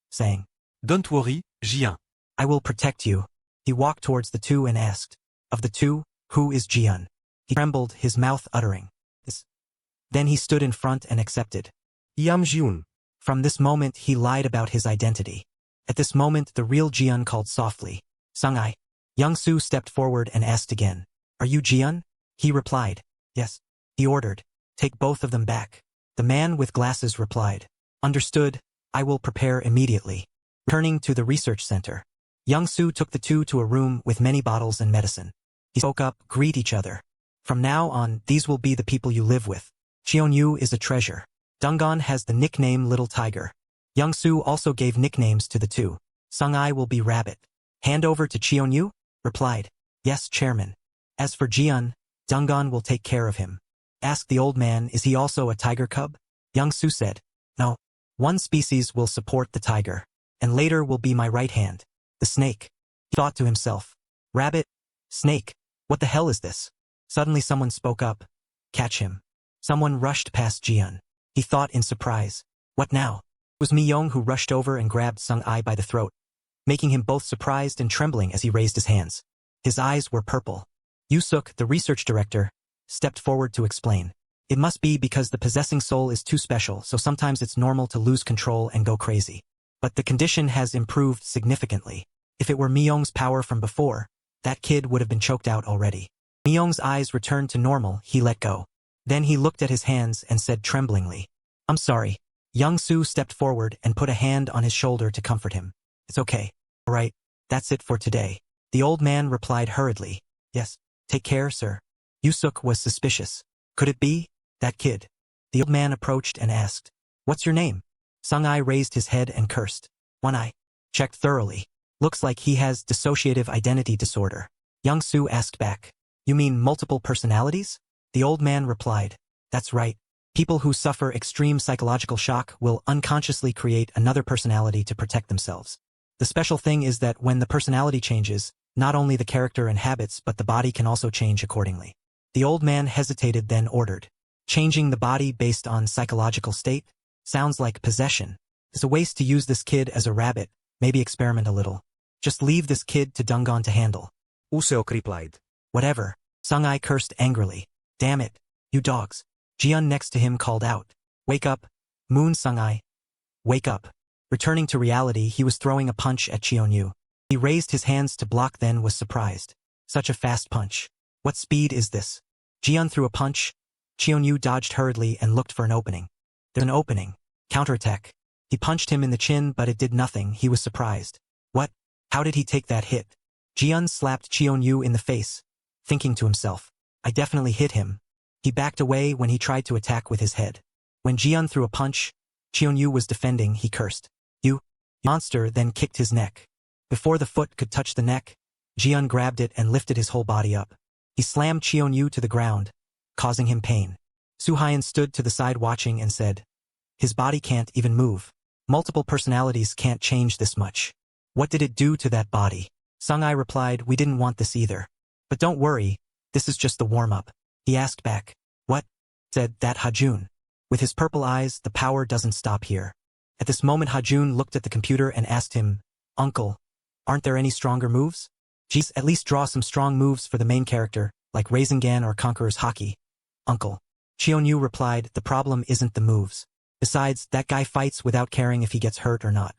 saying, Don't worry, Jian. I will protect you. He walked towards the two and asked, of the two, who is Jian? He trembled, his mouth uttering, this. Then he stood in front and accepted. Yam-jun. From this moment he lied about his identity. At this moment the real Jian called softly, Sung-ai. Young-soo stepped forward and asked again, are you Jian? He replied, yes. He ordered, take both of them back. The man with glasses replied, understood, I will prepare immediately. Returning to the research center, Young-soo took the two to a room with many bottles and medicine. He spoke up, greet each other. From now on, these will be the people you live with. Cheon-yu is a treasure. Dunggon has the nickname Little Tiger. Young-soo also gave nicknames to the two. Sung-ai will be Rabbit. Hand over to Cheon-yu? Replied, yes, chairman. As for Jian, Dunggon will take care of him. Asked the old man, is he also a tiger cub? Young-soo said, no. One species will support the tiger, and later will be my right hand. The snake. He thought to himself, rabbit, snake, what the hell is this? Suddenly someone spoke up, catch him. Someone rushed past Jian. He thought in surprise, what now? It was Mi-young who rushed over and grabbed Sung-ai by the throat, making him both surprised and trembling as he raised his hands. His eyes were purple. Yusuk, the research director, stepped forward to explain. It must be because the possessing soul is too special, so sometimes it's normal to lose control and go crazy. But the condition has improved significantly. If it were Mi-young's power from before, that kid would have been choked out already. Mi-young's eyes returned to normal, he let go. Then he looked at his hands and said tremblingly, I'm sorry. Young-soo stepped forward and put a hand on his shoulder to comfort him. It's okay. All right, that's it for today. The old man replied hurriedly, yes, take care, sir. Yusuk was suspicious. Could it be that kid? The old man approached and asked, what's your name? Sung-ai raised his head and cursed. One eye. Checked thoroughly. Looks like he has dissociative identity disorder. Young-soo asked back, you mean multiple personalities? The old man replied, that's right. People who suffer extreme psychological shock will unconsciously create another personality to protect themselves. The special thing is that when the personality changes, not only the character and habits but the body can also change accordingly. The old man hesitated, then ordered, changing the body based on psychological state? Sounds like possession. It's a waste to use this kid as a rabbit, maybe experiment a little. Just leave this kid to Dunggon to handle. Useok replied. Whatever. Sung-ai cursed angrily. Damn it, you dogs. Jian next to him called out, wake up, Moon Sung-ai. Wake up. Returning to reality, he was throwing a punch at Cheon-yu. He raised his hands to block, then was surprised. Such a fast punch. What speed is this? Jian threw a punch. Cheon-yu dodged hurriedly and looked for an opening. There's an opening. Counterattack. He punched him in the chin, but it did nothing. He was surprised. What? How did he take that hit? Jian slapped Cheon-yu in the face, thinking to himself, I definitely hit him. He backed away when he tried to attack with his head. When Jian threw a punch, Cheon-yu was defending. He cursed, you monster, then kicked his neck. Before the foot could touch the neck, Jian grabbed it and lifted his whole body up. He slammed Cheon-yu to the ground, causing him pain. Soo-hyun stood to the side watching and said, his body can't even move. Multiple personalities can't change this much. What did it do to that body? Sung-ai replied, we didn't want this either. But don't worry, this is just the warm-up. He asked back, what? Said that Hajun. With his purple eyes, the power doesn't stop here. At this moment Hajun looked at the computer and asked him, Uncle, aren't there any stronger moves? Geez, at least draw some strong moves for the main character, like Rasengan or Conqueror's Hockey. Uncle. Cheonyu replied, the problem isn't the moves. Besides, that guy fights without caring if he gets hurt or not.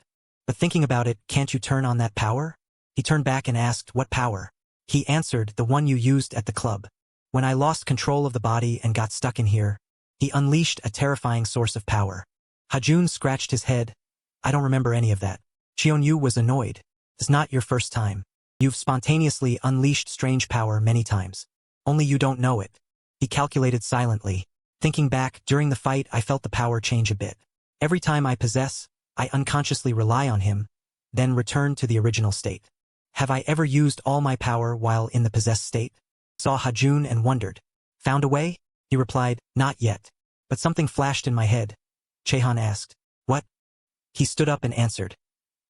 But thinking about it, can't you turn on that power? He turned back and asked, what power? He answered, the one you used at the club. When I lost control of the body and got stuck in here, he unleashed a terrifying source of power. Hajun scratched his head. I don't remember any of that. Cheonyu was annoyed. It's not your first time. You've spontaneously unleashed strange power many times. Only you don't know it. He calculated silently. Thinking back, during the fight I felt the power change a bit. Every time I possess, I unconsciously rely on him, then return to the original state. Have I ever used all my power while in the possessed state? Saw Hajun and wondered. Found a way? He replied, not yet. But something flashed in my head. Chehan asked. What? He stood up and answered.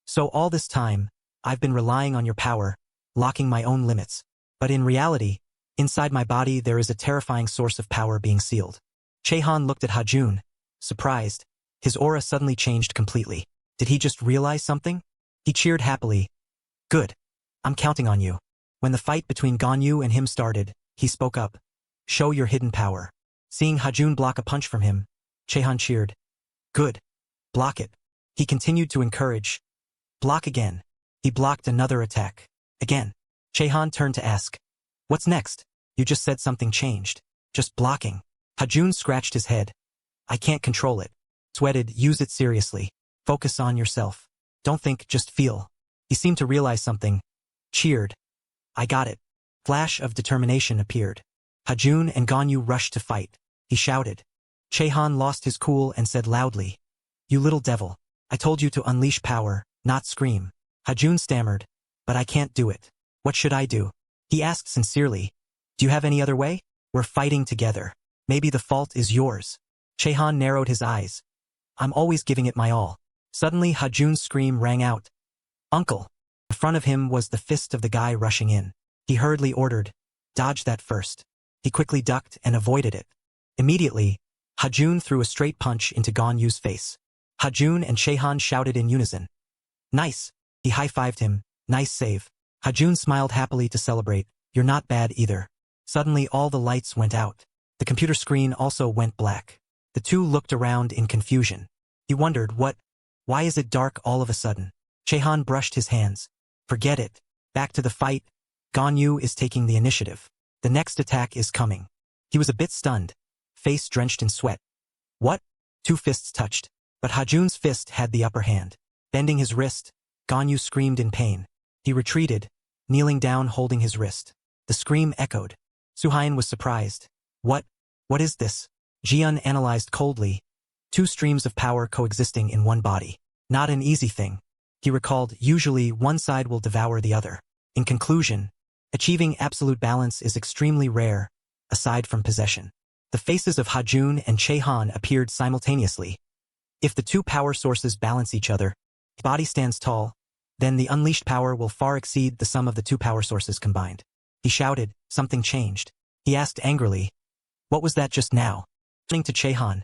So all this time, I've been relying on your power, locking my own limits. But in reality, inside my body there is a terrifying source of power being sealed. Chehan looked at Hajun, surprised. His aura suddenly changed completely. Did he just realize something? He cheered happily. Good. I'm counting on you. When the fight between Ganyu and him started, he spoke up. Show your hidden power. Seeing Hajun block a punch from him, Chehan cheered. Good. Block it. He continued to encourage. Block again. He blocked another attack. Again. Chehan turned to ask. What's next? You just said something changed. Just blocking. Hajun scratched his head. I can't control it. Sweated, use it seriously. Focus on yourself. Don't think, just feel. He seemed to realize something. Cheered. I got it. Flash of determination appeared. Hajun and Ganyu rushed to fight. He shouted. Chehan lost his cool and said loudly. You little devil. I told you to unleash power, not scream. Hajun stammered. But I can't do it. What should I do? He asked sincerely. Do you have any other way? We're fighting together. Maybe the fault is yours. Chehan narrowed his eyes. I'm always giving it my all. Suddenly Hajun's scream rang out. Uncle. In front of him was the fist of the guy rushing in. He hurriedly ordered. Dodge that first. He quickly ducked and avoided it. Immediately, Hajun threw a straight punch into Ganyu's face. Hajun and Chehan shouted in unison. Nice. He high-fived him. Nice save. Hajun smiled happily to celebrate. You're not bad either. Suddenly all the lights went out. The computer screen also went black. The two looked around in confusion. He wondered why is it dark all of a sudden? Chehan brushed his hands. Forget it. Back to the fight. Ganyu is taking the initiative. The next attack is coming. He was a bit stunned. Face drenched in sweat. What? Two fists touched. But Hajun's fist had the upper hand. Bending his wrist, Ganyu screamed in pain. He retreated, kneeling down holding his wrist. The scream echoed. Suhayan was surprised. What is this? Jian analyzed coldly. Two streams of power coexisting in one body. Not an easy thing. He recalled, usually one side will devour the other. In conclusion, achieving absolute balance is extremely rare, aside from possession. The faces of Hajun and Chehan appeared simultaneously. If the two power sources balance each other, the body stands tall, then the unleashed power will far exceed the sum of the two power sources combined. He shouted, something changed. He asked angrily, what was that just now? Turning to Chehan,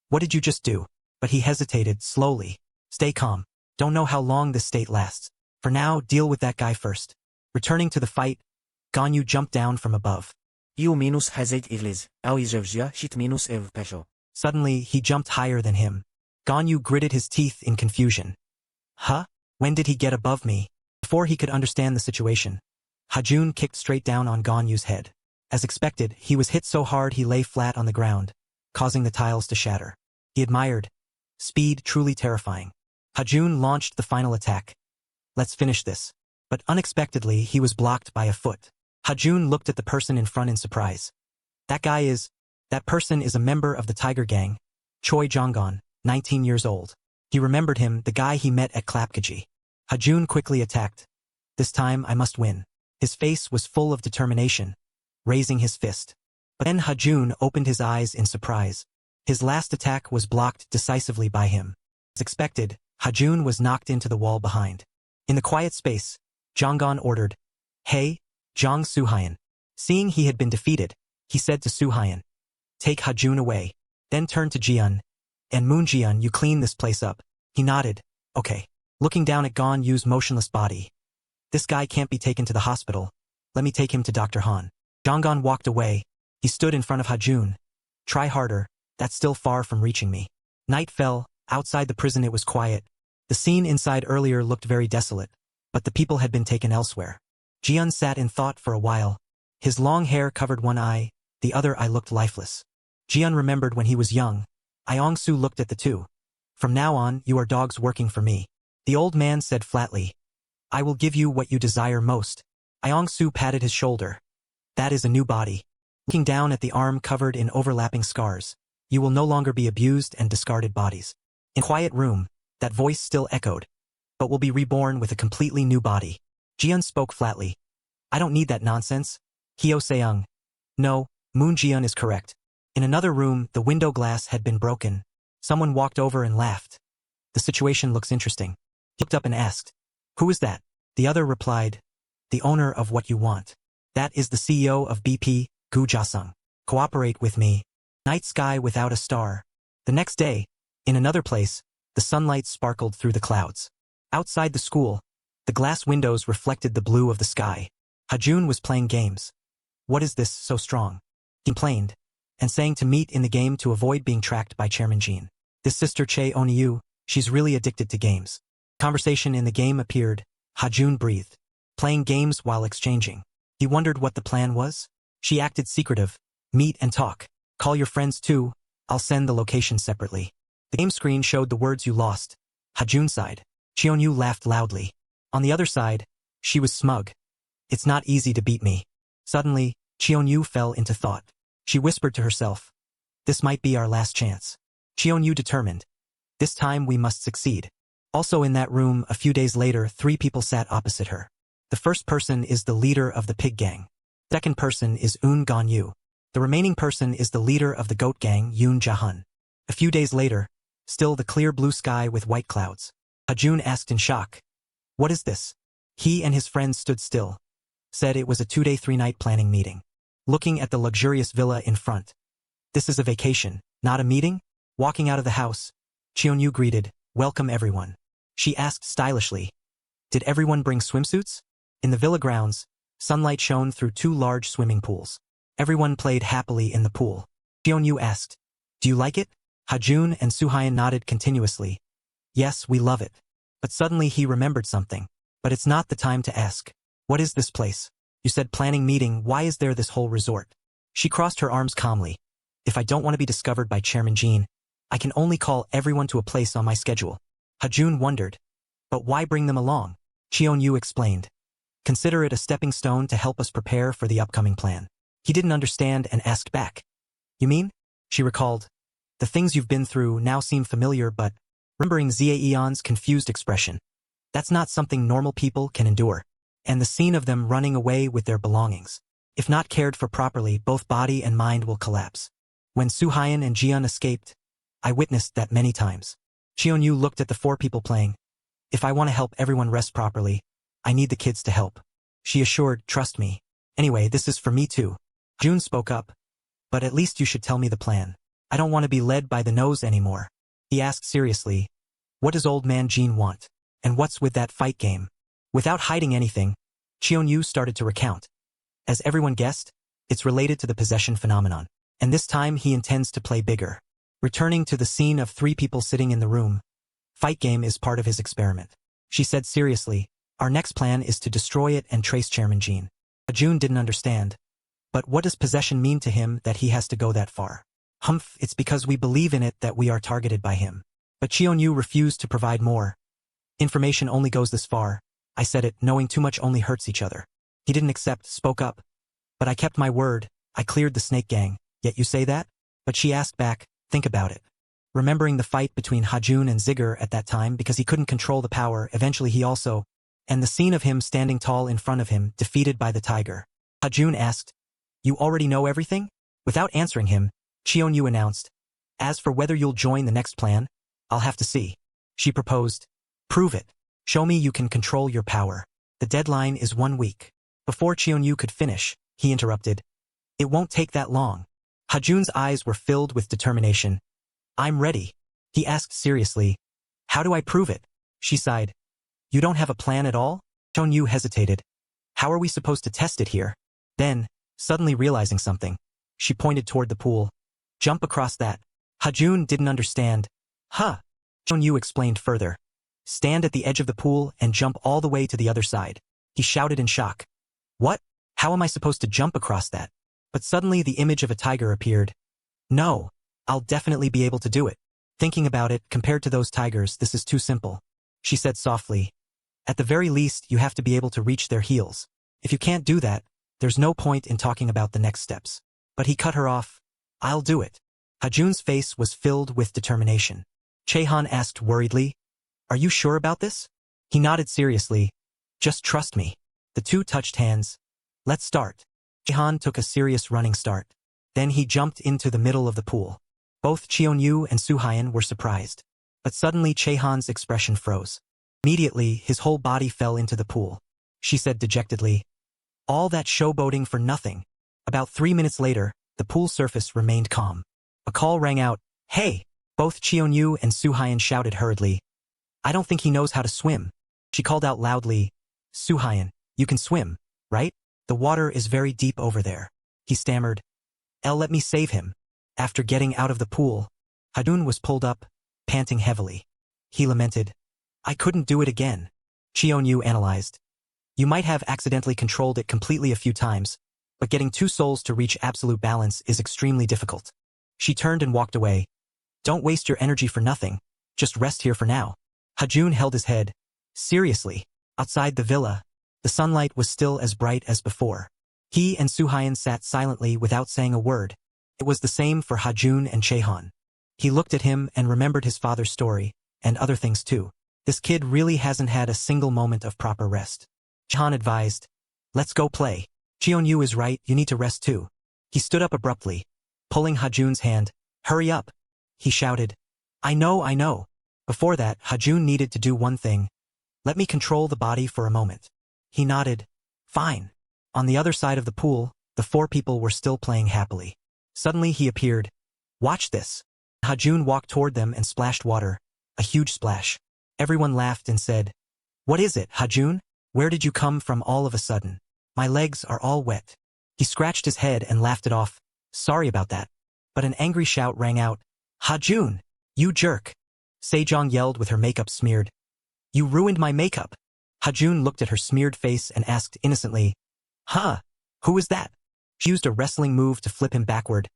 what did you just do? But he hesitated, slowly. Stay calm. Don't know how long this state lasts. For now, deal with that guy first. Returning to the fight, Ganyu jumped down from above. Suddenly, he jumped higher than him. Ganyu gritted his teeth in confusion. Huh? When did he get above me? Before he could understand the situation, Hajun kicked straight down on Ganyu's head. As expected, he was hit so hard he lay flat on the ground, causing the tiles to shatter. He admired. Speed truly terrifying. Hajun launched the final attack. Let's finish this. But unexpectedly, he was blocked by a foot. Hajun looked at the person in front in surprise. That person is a member of the Tiger Gang, Choi Jonggon, 19 years old. He remembered him, the guy he met at Klapkaji. Hajun quickly attacked. This time I must win. His face was full of determination, raising his fist. But then Hajun opened his eyes in surprise. His last attack was blocked decisively by him. As expected, Hajun was knocked into the wall behind. In the quiet space, Jonggon ordered, Hey, Jong Suhayan. Seeing he had been defeated, he said to Suhayan, Take Hajun away. Then turned to Jian. And Moon Jian, you clean this place up. He nodded. Okay. Looking down at Ganyu's motionless body. This guy can't be taken to the hospital. Let me take him to Dr. Han. Jonggon walked away. He stood in front of Hajun. Try harder, that's still far from reaching me. Night fell. Outside the prison it was quiet. The scene inside earlier looked very desolate, but the people had been taken elsewhere. Jian sat in thought for a while. His long hair covered one eye, the other eye looked lifeless. Jian remembered when he was young. Iongsu looked at the two. From now on, you are dogs working for me. The old man said flatly. I will give you what you desire most. Iongsu patted his shoulder. That is a new body. Looking down at the arm covered in overlapping scars, you will no longer be abused and discarded bodies. In a quiet room, that voice still echoed, but will be reborn with a completely new body. Jian spoke flatly. I don't need that nonsense. Hyo Seung. No, Moon Jian is correct. In another room, the window glass had been broken. Someone walked over and laughed. The situation looks interesting. He looked up and asked, who is that? The other replied, the owner of what you want. That is the CEO of BP, Gu Jasung. Cooperate with me. Night sky without a star. The next day, in another place, the sunlight sparkled through the clouds. Outside the school, the glass windows reflected the blue of the sky. Hajun was playing games. What is this so strong? He complained, and saying to meet in the game to avoid being tracked by Chairman Jean. This sister Che Oniyu, she's really addicted to games. Conversation in the game appeared. Hajun breathed. Playing games while exchanging. He wondered what the plan was. She acted secretive. Meet and talk. Call your friends too. I'll send the location separately. The game screen showed the words you lost. Hajun sighed. Cheonyu laughed loudly. On the other side, she was smug. It's not easy to beat me. Suddenly, Cheonyu fell into thought. She whispered to herself. This might be our last chance. Cheonyu determined. This time we must succeed. Also in that room, a few days later, 3 people sat opposite her. The first person is the leader of the pig gang. Second person is Un Ganyu. The remaining person is the leader of the goat gang, Yoon Jahun. A few days later, still the clear blue sky with white clouds. Hajun asked in shock. What is this? He and his friends stood still. Said it was a 2-day 3-night planning meeting. Looking at the luxurious villa in front. This is a vacation, not a meeting? Walking out of the house, Cheonyu greeted, welcome everyone. She asked stylishly. Did everyone bring swimsuits? In the villa grounds, sunlight shone through 2 large swimming pools. Everyone played happily in the pool. Cheonyu asked, do you like it? Hajun and Suhyun nodded continuously. Yes, we love it. But suddenly he remembered something. But it's not the time to ask. What is this place? You said planning meeting, why is there this whole resort? She crossed her arms calmly. If I don't want to be discovered by Chairman Jean, I can only call everyone to a place on my schedule. Hajun wondered. But why bring them along? Cheonyu explained. Consider it a stepping stone to help us prepare for the upcoming plan. He didn't understand and asked back. You mean? She recalled. The things you've been through now seem familiar, but remembering Zaeon's confused expression. That's not something normal people can endure. And the scene of them running away with their belongings. If not cared for properly, both body and mind will collapse. When Suhyun and Jian escaped, I witnessed that many times. Cheonyu looked at the 4 people playing. If I want to help everyone rest properly, I need the kids to help. She assured, trust me. Anyway, this is for me too. June spoke up. But at least you should tell me the plan. I don't want to be led by the nose anymore. He asked seriously. What does old man Jean want? And what's with that fight game? Without hiding anything, Cheonyu started to recount. As everyone guessed, it's related to the possession phenomenon. And this time he intends to play bigger. Returning to the scene of 3 people sitting in the room. Fight game is part of his experiment. She said seriously, our next plan is to destroy it and trace Chairman Jean. June didn't understand. But what does possession mean to him that he has to go that far? Humph, it's because we believe in it that we are targeted by him. But Cheonyu refused to provide more. Information only goes this far. I said it, knowing too much only hurts each other. He didn't accept, spoke up. But I kept my word, I cleared the snake gang, yet you say that? But she asked back, think about it. Remembering the fight between Hajun and Zigger at that time because he couldn't control the power, eventually he also, and the scene of him standing tall in front of him, defeated by the tiger. Hajun asked, you already know everything? Without answering him, Cheonyu announced, as for whether you'll join the next plan, I'll have to see. She proposed, prove it. Show me you can control your power. The deadline is 1 week. Before Cheonyu could finish, he interrupted. It won't take that long. Hajun's eyes were filled with determination. I'm ready. He asked seriously. How do I prove it? She sighed. You don't have a plan at all? Yu hesitated. How are we supposed to test it here? Then, suddenly realizing something, she pointed toward the pool. Jump across that. Hajun didn't understand. Huh. Yu explained further. Stand at the edge of the pool and jump all the way to the other side. He shouted in shock. What? How am I supposed to jump across that? But suddenly the image of a tiger appeared. No, I'll definitely be able to do it. Thinking about it, compared to those tigers, this is too simple. She said softly. At the very least, you have to be able to reach their heels. If you can't do that, there's no point in talking about the next steps. But he cut her off. I'll do it. Hajun's face was filled with determination. Chehan asked worriedly, Are you sure about this? He nodded seriously. Just trust me. The two touched hands. Let's start. Chehan took a serious running start. Then he jumped into the middle of the pool. Both Cheonyu and Suhayan were surprised. But suddenly Chehan's expression froze. Immediately, his whole body fell into the pool. She said dejectedly, All that showboating for nothing. About 3 minutes later, the pool surface remained calm. A call rang out, Hey! Both Cheonyu and Suhayan shouted hurriedly. I don't think he knows how to swim. She called out loudly, Suhayan, you can swim, right? The water is very deep over there. He stammered. Let me save him. After getting out of the pool, Hajun was pulled up, panting heavily. He lamented, I couldn't do it again. Cheonyu analyzed. You might have accidentally controlled it completely a few times, but getting two souls to reach absolute balance is extremely difficult. She turned and walked away. Don't waste your energy for nothing. Just rest here for now. Hajun held his head. Seriously. Outside the villa, the sunlight was still as bright as before. He and Suhayan sat silently without saying a word. It was the same for Hajun and Chehan. He looked at him and remembered his father's story, and other things too. This kid really hasn't had a single moment of proper rest. Chehan advised, Let's go play. Cheonyu is right, you need to rest too. He stood up abruptly, pulling Hajun's hand. Hurry up. He shouted. I know. Before that, Hajun needed to do one thing. Let me control the body for a moment. He nodded. Fine. On the other side of the pool, the four people were still playing happily. Suddenly he appeared. Watch this. Hajun walked toward them and splashed water. A huge splash. Everyone laughed and said, What is it, Hajun? Where did you come from all of a sudden? My legs are all wet. He scratched his head and laughed it off. Sorry about that. But an angry shout rang out. Hajun! You jerk! Sejong yelled with her makeup smeared. You ruined my makeup! Hajun looked at her smeared face and asked innocently, Huh? Who is that? She used a wrestling move to flip him backward.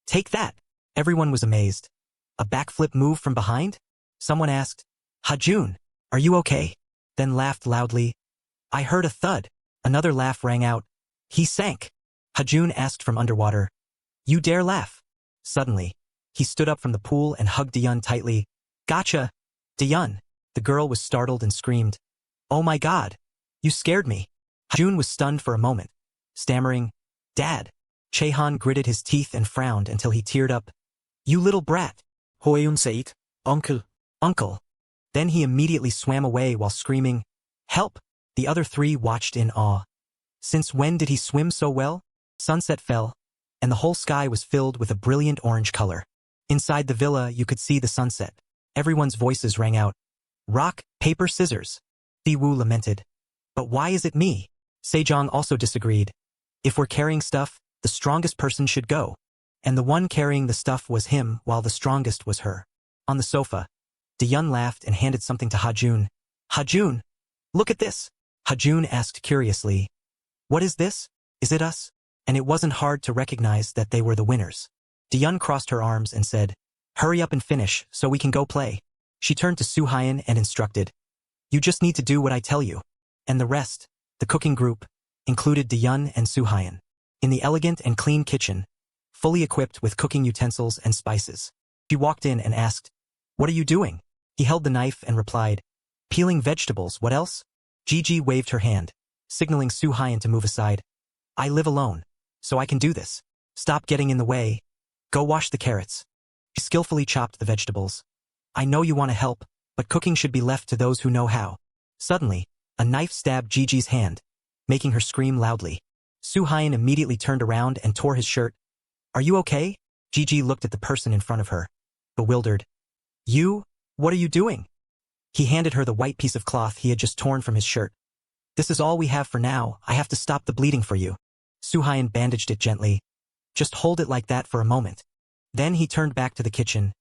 Take that! Everyone was amazed. A backflip move from behind? Someone asked, Hajun, are you okay? Then laughed loudly. I heard a thud. Another laugh rang out. He sank. Hajun asked from underwater. You dare laugh? Suddenly, he stood up from the pool and hugged Diyun tightly. Gotcha! Diyun! The girl was startled and screamed. Oh my god! You scared me! Hajun was stunned for a moment, stammering, Dad! Chehan gritted his teeth and frowned until he teared up. You little brat! Hoyun said, Uncle. Uncle! Then he immediately swam away while screaming, Help! The other three watched in awe. Since when did he swim so well? Sunset fell, and the whole sky was filled with a brilliant orange color. Inside the villa, you could see the sunset. Everyone's voices rang out. Rock, paper, scissors. Siwoo lamented. But why is it me? Sejong also disagreed. If we're carrying stuff, the strongest person should go. And the one carrying the stuff was him, while the strongest was her. On the sofa, Diyun laughed and handed something to Hajun. Hajun! Look at this! Hajun asked curiously. What is this? Is it us? And it wasn't hard to recognize that they were the winners. Diyun crossed her arms and said, Hurry up and finish, so we can go play. She turned to Suhayan and instructed. You just need to do what I tell you. And the rest, the cooking group, included Diyun and Suhayan. In the elegant and clean kitchen, fully equipped with cooking utensils and spices. She walked in and asked, What are you doing? He held the knife and replied, Peeling vegetables, what else? Gigi waved her hand, signaling Suhayan to move aside. I live alone, so I can do this. Stop getting in the way. Go wash the carrots. She skillfully chopped the vegetables. I know you want to help, but cooking should be left to those who know how. Suddenly, a knife stabbed Gigi's hand, making her scream loudly. Suhayan immediately turned around and tore his shirt. Are you okay? Gigi looked at the person in front of her, bewildered. You? What are you doing? He handed her the white piece of cloth he had just torn from his shirt. This is all we have for now. I have to stop the bleeding for you. Soo-hyun bandaged it gently. Just hold it like that for a moment. Then he turned back to the kitchen.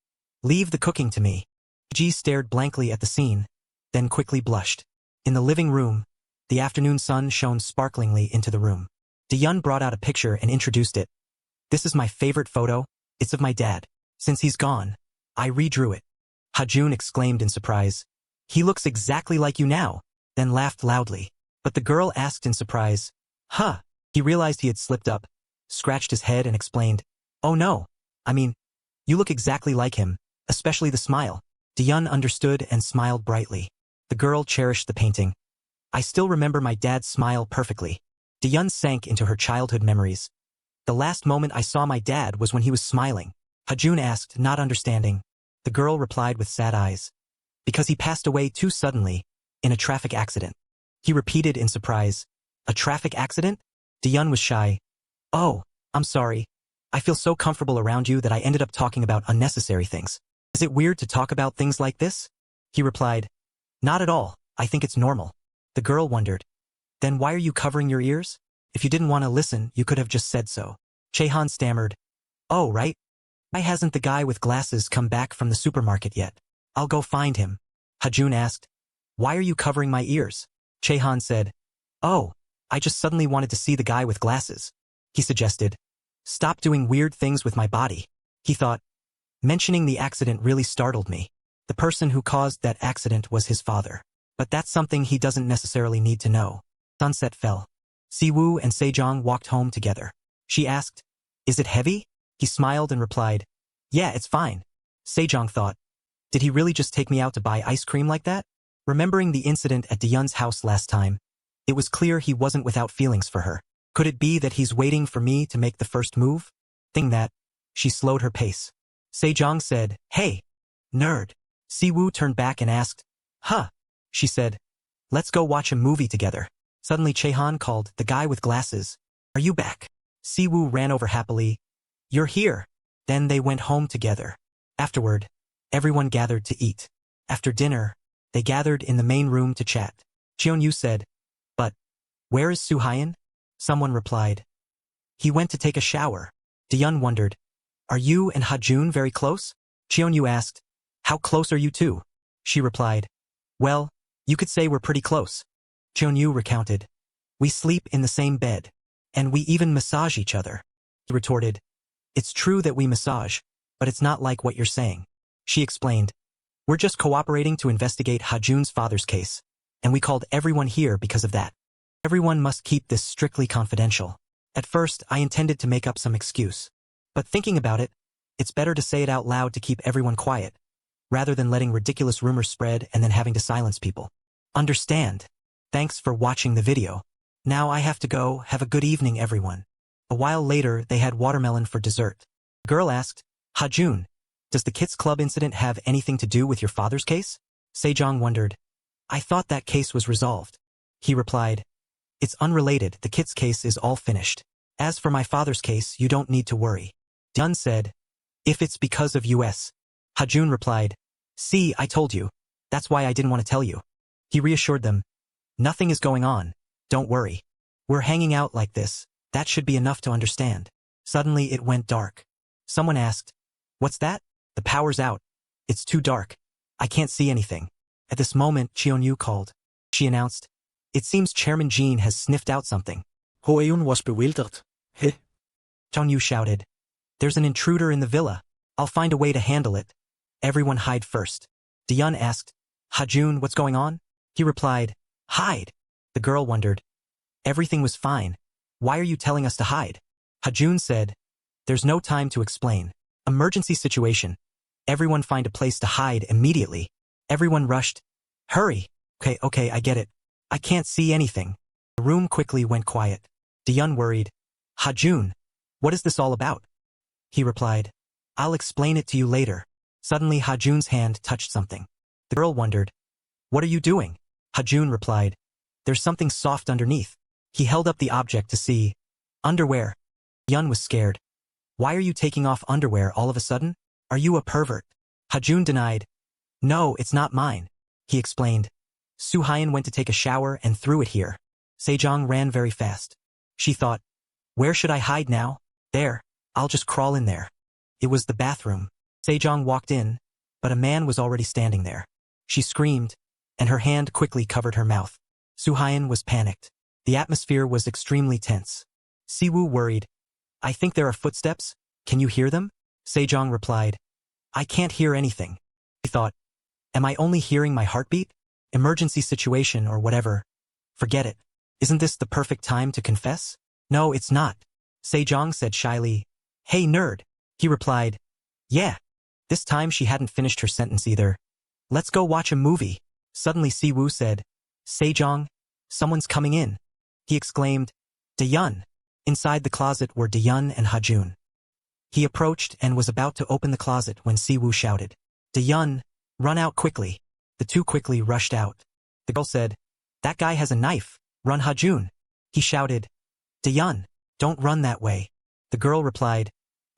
Leave the cooking to me. Ji stared blankly at the scene, then quickly blushed. In the living room, the afternoon sun shone sparklingly into the room. Diyun brought out a picture and introduced it. This is my favorite photo. It's of my dad. Since he's gone, I redrew it. Ha-jun exclaimed in surprise. He looks exactly like you now, then laughed loudly. But the girl asked in surprise, Huh? He realized he had slipped up, scratched his head and explained, Oh no, I mean, you look exactly like him, especially the smile. Diyun understood and smiled brightly. The girl cherished the painting. I still remember my dad's smile perfectly. Diyun sank into her childhood memories. The last moment I saw my dad was when he was smiling. Ha-jun asked, not understanding. The girl replied with sad eyes. Because he passed away too suddenly, in a traffic accident. He repeated in surprise. A traffic accident? Diyun was shy. Oh, I'm sorry. I feel so comfortable around you that I ended up talking about unnecessary things. Is it weird to talk about things like this? He replied. Not at all. I think it's normal. The girl wondered. Then why are you covering your ears? If you didn't want to listen, you could have just said so. Chaehan stammered. Oh, right. Why hasn't the guy with glasses come back from the supermarket yet? I'll go find him. Ha-jun asked. Why are you covering my ears? Chaehan said. Oh, I just suddenly wanted to see the guy with glasses. He suggested. Stop doing weird things with my body. He thought. Mentioning the accident really startled me. The person who caused that accident was his father. But that's something he doesn't necessarily need to know. Sunset fell. Siwoo and Sejong walked home together. She asked, Is it heavy? He smiled and replied, Yeah, it's fine. Sejong thought, Did he really just take me out to buy ice cream like that? Remembering the incident at Diyun's house last time, it was clear he wasn't without feelings for her. Could it be that he's waiting for me to make the first move? Thinking that, she slowed her pace. Sejong said, Hey, nerd. Siwoo turned back and asked, Huh? She said, Let's go watch a movie together. Suddenly Chaehan called, The guy with glasses. Are you back? Siwoo ran over happily. You're here. Then they went home together. Afterward, everyone gathered to eat. After dinner, they gathered in the main room to chat. Cheonyu said, But, where is Soo-hyun? Someone replied, He went to take a shower. Diyun wondered, Are you and Ha-jun very close? Cheonyu asked, How close are you two? She replied, Well, you could say we're pretty close. Cheonyu recounted, We sleep in the same bed. And we even massage each other. He retorted, It's true that we massage, but it's not like what you're saying. She explained, We're just cooperating to investigate Ha-jun's father's case, and we called everyone here because of that. Everyone must keep this strictly confidential. At first, I intended to make up some excuse. But thinking about it, it's better to say it out loud to keep everyone quiet, rather than letting ridiculous rumors spread and then having to silence people. Understand? Thanks for watching the video. Now I have to go. Have a good evening, everyone. A while later, they had watermelon for dessert. The girl asked, Ha-jun, does the Kids Club incident have anything to do with your father's case? Sejong wondered. I thought that case was resolved. He replied, It's unrelated. The Kids case is all finished. As for my father's case, you don't need to worry. Diyun said, If it's because of US. Ha-jun replied, See, I told you. That's why I didn't want to tell you. He reassured them. Nothing is going on. Don't worry. We're hanging out like this. That should be enough to understand. Suddenly it went dark. Someone asked, What's that? The power's out. It's too dark. I can't see anything. At this moment, Cheonyu called. She announced, It seems Chairman Jean has sniffed out something. Hoeun was bewildered. Heh? Cheonyu shouted, There's an intruder in the villa. I'll find a way to handle it. Everyone hide first. Diyun asked, Ha-jun, what's going on? He replied, Hide. The girl wondered. Everything was fine. Why are you telling us to hide? Ha-jun said, There's no time to explain. Emergency situation. Everyone find a place to hide immediately. Everyone rushed. Hurry. Okay, I get it. I can't see anything. The room quickly went quiet. Diyun worried. Ha-jun, what is this all about? He replied, I'll explain it to you later. Suddenly Ha-jun's hand touched something. The girl wondered. What are you doing? Ha-jun replied, There's something soft underneath. He held up the object to see. Underwear. Diyun was scared. Why are you taking off underwear all of a sudden? Are you a pervert? Ha-jun denied. No, it's not mine. He explained. Soo-hyun went to take a shower and threw it here. Sejong ran very fast. She thought, where should I hide now? There, I'll just crawl in there. It was the bathroom. Sejong walked in, but a man was already standing there. She screamed, and her hand quickly covered her mouth. Soo-hyun was panicked. The atmosphere was extremely tense. Siwoo worried. I think there are footsteps. Can you hear them? Sejong replied. I can't hear anything. He thought, am I only hearing my heartbeat? Emergency situation or whatever. Forget it. Isn't this the perfect time to confess? No, it's not. Sejong said shyly. Hey, nerd. He replied. Yeah. This time she hadn't finished her sentence either. Let's go watch a movie. Suddenly Siwoo said. Sejong, someone's coming in. He exclaimed. Daeyeon. Inside the closet were Daeyeon and Hajun. He approached and was about to open the closet when Siwoo shouted. Daeyeon, run out quickly. The two quickly rushed out. The girl said, that guy has a knife. Run, Hajun. He shouted. Daeyeon, don't run that way. The girl replied,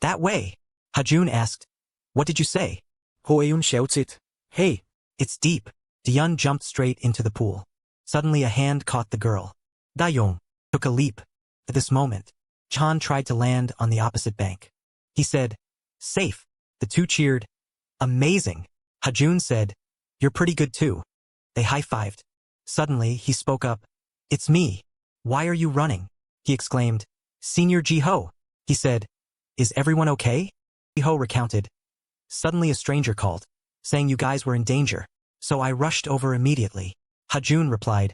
that way. Hajun asked, what did you say? Hoeyun shouts it. Hey. It's deep. Daeyeon jumped straight into the pool. Suddenly a hand caught the girl. Daeyeon took a leap. At this moment, Chan tried to land on the opposite bank. He said, safe. The two cheered. Amazing. Hajun said, you're pretty good too. They high-fived. Suddenly, he spoke up. It's me. Why are you running? He exclaimed. Senior Ji-ho. He said, is everyone okay? Ji-ho recounted. Suddenly a stranger called, saying you guys were in danger. So I rushed over immediately. Hajun replied,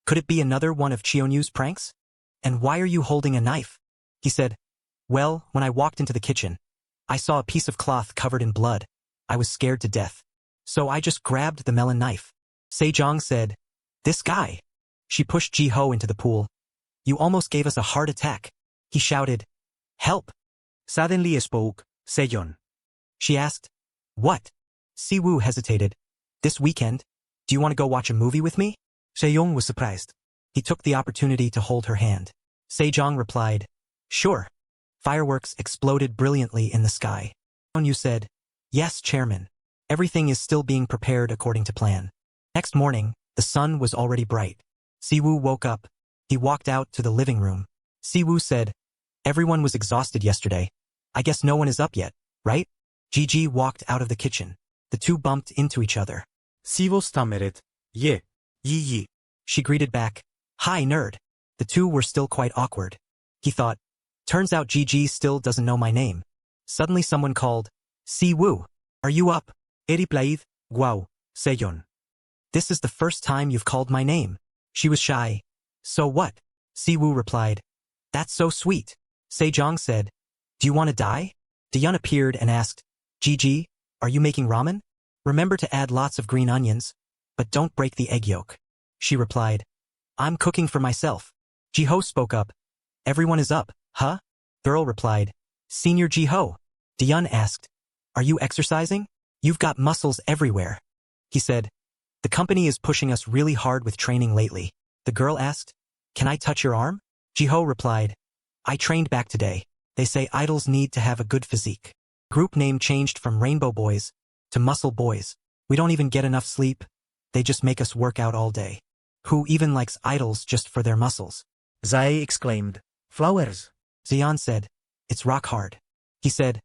could it be another one of Cheonyu's pranks? And why are you holding a knife? He said, well, when I walked into the kitchen, I saw a piece of cloth covered in blood. I was scared to death. So I just grabbed the melon knife. Sejong said, this guy. She pushed Ji-ho into the pool. You almost gave us a heart attack. He shouted, help. Suddenly spoke, Sejong. She asked, what? Siwoo hesitated. This weekend, do you want to go watch a movie with me? Sejong was surprised. He took the opportunity to hold her hand. Sejong replied, sure. Fireworks exploded brilliantly in the sky. Cheonyu said, yes, Chairman. Everything is still being prepared according to plan. Next morning, the sun was already bright. Siwoo woke up. He walked out to the living room. Siwoo said, everyone was exhausted yesterday. I guess no one is up yet, right? Gigi walked out of the kitchen. The two bumped into each other. Siwoo stammered. Yeah. Yi. She greeted back. Hi, nerd. The two were still quite awkward. He thought, turns out Gigi still doesn't know my name. Suddenly someone called, Siwoo, are you up? He replied, wow, Sejong. This is the first time you've called my name. She was shy. So what? Siwoo replied. That's so sweet. Sejong said, do you want to die? Daeyeon appeared and asked, Gigi, are you making ramen? Remember to add lots of green onions, but don't break the egg yolk. She replied, I'm cooking for myself. Ji-ho spoke up. Everyone is up, huh? Girl replied, Senior Ji-ho. Daeyeon asked, are you exercising? You've got muscles everywhere. He said, the company is pushing us really hard with training lately. The girl asked, can I touch your arm? Ji-ho replied, I trained back today. They say idols need to have a good physique. Group name changed from Rainbow Boys to Muscle Boys. We don't even get enough sleep. They just make us work out all day. Who even likes idols just for their muscles? Zae exclaimed, flowers. Zeon said, it's rock hard. He said,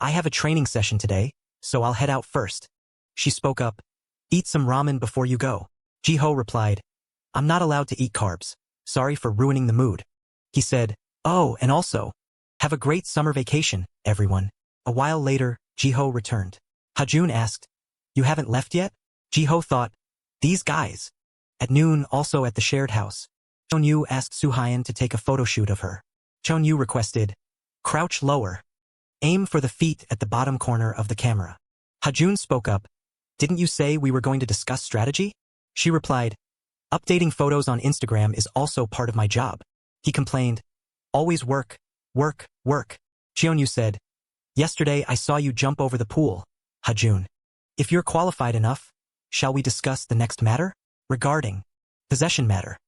I have a training session today, so I'll head out first. She spoke up, eat some ramen before you go. Ji-ho replied, I'm not allowed to eat carbs. Sorry for ruining the mood. He said, oh, and also, have a great summer vacation, everyone. A while later, Ji-ho returned. Hajun asked, you haven't left yet? Ji-ho thought, these guys. At noon, also at the shared house, Cheonyu asked Soo-hyun to take a photo shoot of her. Cheonyu requested, crouch lower. Aim for the feet at the bottom corner of the camera. Hajun spoke up, didn't you say we were going to discuss strategy? She replied, updating photos on Instagram is also part of my job. He complained, always work, work, work. Cheonyu said, yesterday I saw you jump over the pool, Hajun. If you're qualified enough, shall we discuss the next matter? Regarding possession matter.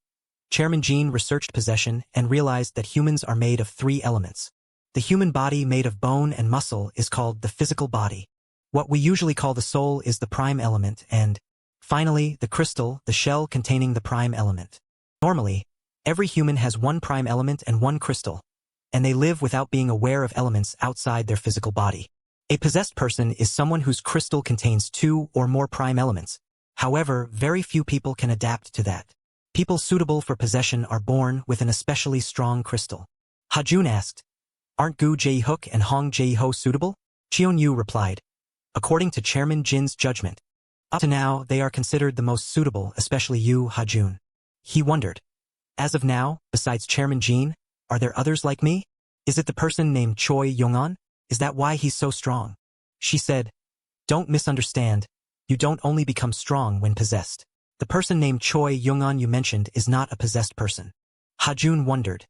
Chairman Jean researched possession and realized that humans are made of 3 elements. The human body made of bone and muscle is called the physical body. What we usually call the soul is the prime element and, finally, the crystal, the shell containing the prime element. Normally, Every human has one prime element and one crystal, and they live without being aware of elements outside their physical body. A possessed person is someone whose crystal contains 2 or more prime elements. However, very few people can adapt to that. People suitable for possession are born with an especially strong crystal. Ha-jun asked, "Aren't Gu Jae-hook and Hong Jae-ho suitable?" Cheon-yu replied, "According to Chairman Jin's judgment, up to now they are considered the most suitable, especially you, Ha-jun." He wondered, as of now, besides Chairman Jin, are there others like me? Is it the person named Choi Yong-an? Is that why he's so strong? She said, "Don't misunderstand, you don't only become strong when possessed. The person named Choi Yong-an you mentioned is not a possessed person." Ha-jun wondered,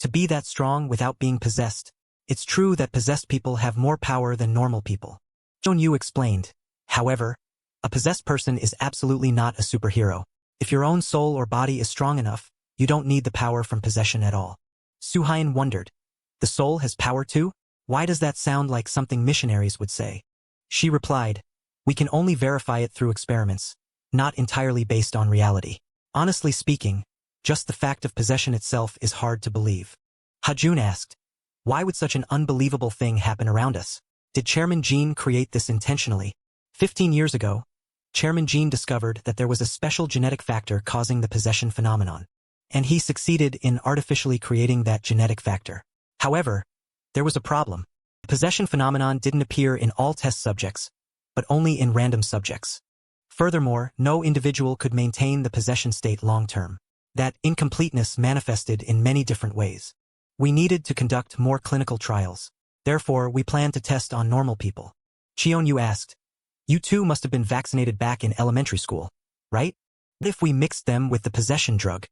to be that strong without being possessed, it's true that possessed people have more power than normal people. Cheon-yu explained, however, a possessed person is absolutely not a superhero. If your own soul or body is strong enough, you don't need the power from possession at all. Soo-hyun wondered, the soul has power too? Why does that sound like something missionaries would say? She replied, we can only verify it through experiments, not entirely based on reality. Honestly speaking, just the fact of possession itself is hard to believe. Ha-jun asked, why would such an unbelievable thing happen around us? Did Chairman Jin create this intentionally? 15 years ago, Chairman Jin discovered that there was a special genetic factor causing the possession phenomenon, and he succeeded in artificially creating that genetic factor. However, there was a problem. The possession phenomenon didn't appear in all test subjects, but only in random subjects. Furthermore, no individual could maintain the possession state long-term. That incompleteness manifested in many different ways. We needed to conduct more clinical trials. Therefore, we planned to test on normal people. Cheon-yu asked, you two must have been vaccinated back in elementary school, right? What if we mixed them with the possession drug?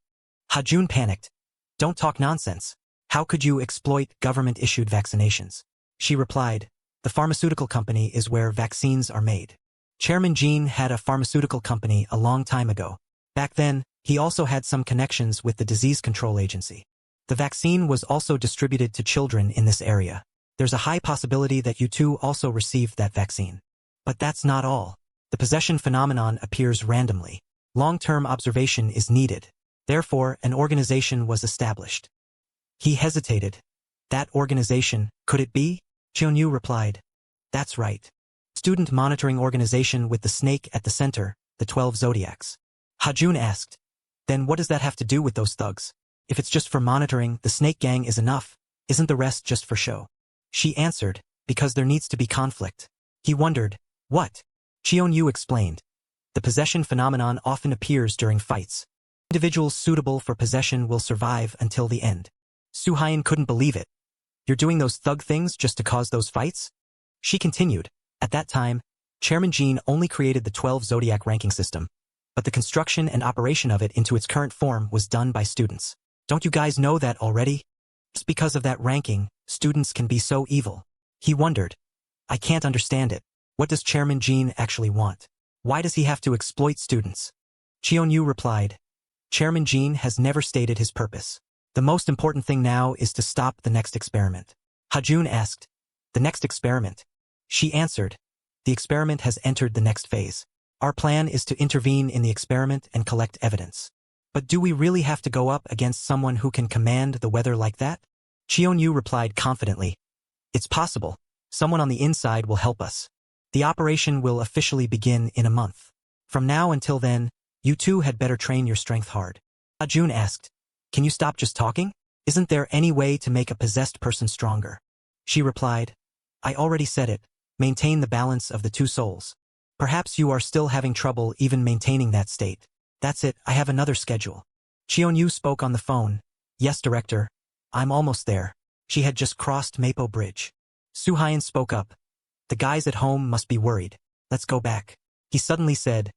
Ha-jun panicked. Don't talk nonsense. How could you exploit government-issued vaccinations? She replied, the pharmaceutical company is where vaccines are made. Chairman Jin had a pharmaceutical company a long time ago. Back then, he also had some connections with the disease control agency. The vaccine was also distributed to children in this area. There's a high possibility that you two also received that vaccine. But that's not all. The possession phenomenon appears randomly. Long-term observation is needed. Therefore, an organization was established. He hesitated. That organization, could it be? Cheon-yu replied. That's right. Student monitoring organization with the snake at the center, the 12 zodiacs. Ha-jun asked, then what does that have to do with those thugs? If it's just for monitoring, the snake gang is enough. Isn't the rest just for show? She answered, because there needs to be conflict. He wondered, what? Cheon-yu explained. The possession phenomenon often appears during fights. Individuals suitable for possession will survive until the end. Soo-hyun couldn't believe it. You're doing those thug things just to cause those fights? She continued, at that time, Chairman Jin only created the 12 zodiac ranking system, but the construction and operation of it into its current form was done by students. Don't you guys know that already? Just because of that ranking, students can be so evil. He wondered. I can't understand it. What does Chairman Jin actually want? Why does he have to exploit students? Cheon-yu replied. Chairman Jin has never stated his purpose. The most important thing now is to stop the next experiment. Ha-jun asked. The next experiment? She answered. The experiment has entered the next phase. Our plan is to intervene in the experiment and collect evidence. But do we really have to go up against someone who can command the weather like that? Cheon-yu replied confidently. It's possible. Someone on the inside will help us. The operation will officially begin in a month. From now until then, you two had better train your strength hard. Ha-jun asked, can you stop just talking? Isn't there any way to make a possessed person stronger? She replied, I already said it. Maintain the balance of the two souls. Perhaps you are still having trouble even maintaining that state. That's it, I have another schedule. Cheon-yu spoke on the phone. Yes, director. I'm almost there. She had just crossed Mapo Bridge. Soo-hyun spoke up. The guys at home must be worried. Let's go back. He suddenly said,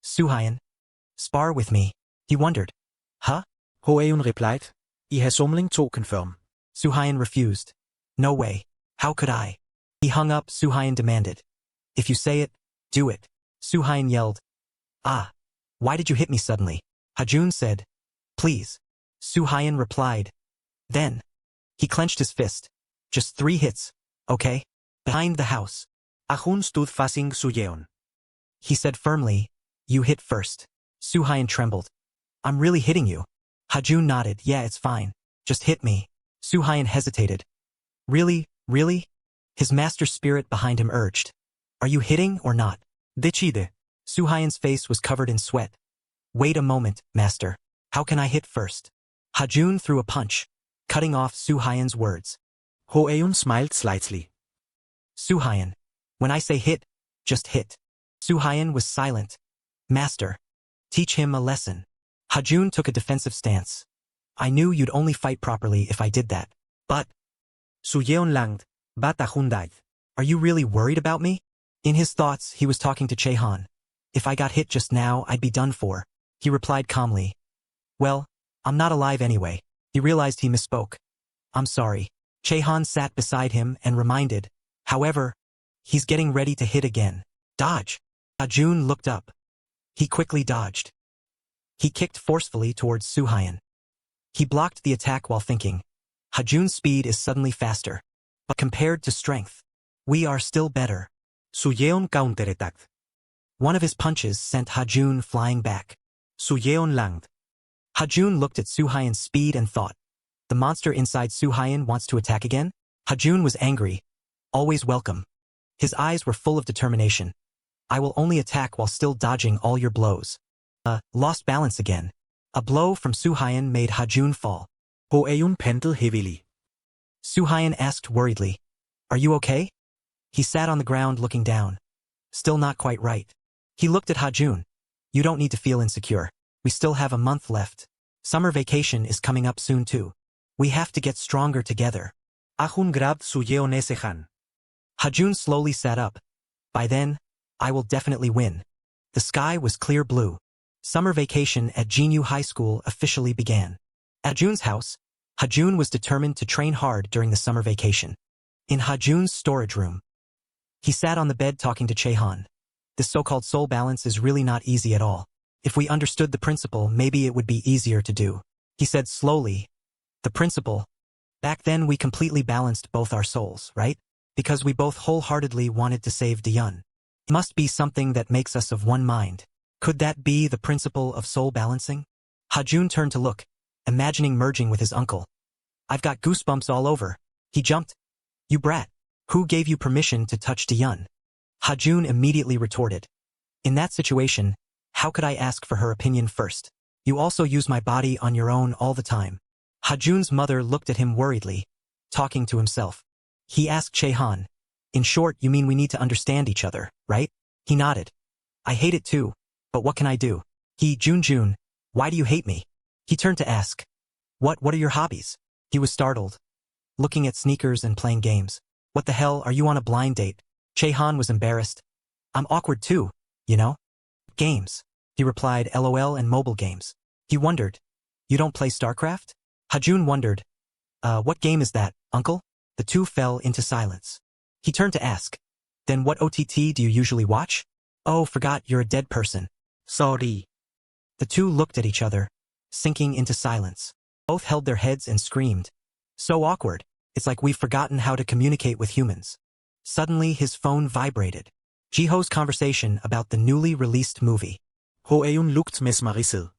Soo-hyun, spar with me. He wondered. Huh? Ho-eun replied, I has somling to confirm. Soo-hyun refused. No way. How could I? He hung up. Soo-hyun demanded. If you say it, do it. Soo-hyun yelled. Ah. Why did you hit me suddenly? Ha-jun said. Please. Soo-hyun replied. Then. He clenched his fist. Just 3 hits, okay? Behind the house. Ha-jun stood facing Soo-yeon. He said firmly, you hit first. Soo-hyun trembled. I'm really hitting you. Hajun nodded. Yeah, it's fine. Just hit me. Suhayan hesitated. Really? Really? His master spirit behind him urged. Are you hitting or not? Decide. Suhayan's face was covered in sweat. Wait a moment, master. How can I hit first? Hajun threw a punch, cutting off Suhayan's words. Hoeun smiled slightly. Suhayan, when I say hit, just hit. Suhayan was silent. Master. Teach him a lesson. Hajun took a defensive stance. I knew you'd only fight properly if I did that. But... Suyeon langed, bata hundad. Are you really worried about me? In his thoughts, he was talking to Chehan. If I got hit just now, I'd be done for. He replied calmly. Well, I'm not alive anyway. He realized he misspoke. I'm sorry. Chehan sat beside him and reminded. However, he's getting ready to hit again. Dodge. Hajun looked up. He quickly dodged. He kicked forcefully towards Suhayan. He blocked the attack while thinking. Hajun's speed is suddenly faster. But compared to strength, we are still better. Suyeon counterattacked. One of his punches sent Hajun flying back. Suyeon langed. Hajun looked at Suhayan's speed and thought, the monster inside Suhayan wants to attack again? Hajun was angry. Always welcome. His eyes were full of determination. I will only attack while still dodging all your blows. Lost balance again. A blow from Suhayan made Hajun fall. Hoeun pendled heavily. Suhayan asked worriedly, Are you okay? He sat on the ground looking down. Still not quite right. He looked at Hajun. You don't need to feel insecure. We still have a month left. Summer vacation is coming up soon too. We have to get stronger together. Ahun grabbed Suyeon's hand. Hajun slowly sat up. By then, I will definitely win. The sky was clear blue. Summer vacation at Jinyu High School officially began. At Hajun's house, Hajun was determined to train hard during the summer vacation. In Hajun's storage room, he sat on the bed talking to Chehan. This so-called soul balance is really not easy at all. If we understood the principle, maybe it would be easier to do. He said slowly, the principle. Back then we completely balanced both our souls, right? Because we both wholeheartedly wanted to save Diyun. It must be something that makes us of one mind. Could that be the principle of soul balancing? Hajun turned to look, imagining merging with his uncle. I've got goosebumps all over. He jumped. You brat. Who gave you permission to touch Diyun? Hajun immediately retorted. In that situation, how could I ask for her opinion first? You also use my body on your own all the time. Hajun's mother looked at him worriedly, talking to himself. He asked Chehan, in short, you mean we need to understand each other, right? He nodded. I hate it too, but what can I do? Junjun, why do you hate me? He turned to ask. What are your hobbies? He was startled, looking at sneakers and playing games. What the hell, are you on a blind date? Chehan was embarrassed. I'm awkward too, you know? Games. He replied, LOL and mobile games. He wondered, you don't play StarCraft? Hajun wondered, what game is that, uncle? The two fell into silence. He turned to ask, then what OTT do you usually watch? Oh, forgot you're a dead person. Sorry. The two looked at each other, sinking into silence. Both held their heads and screamed. So awkward. It's like we've forgotten how to communicate with humans. Suddenly his phone vibrated. Jiho's conversation about the newly released movie. Hoeun looked mesmerized.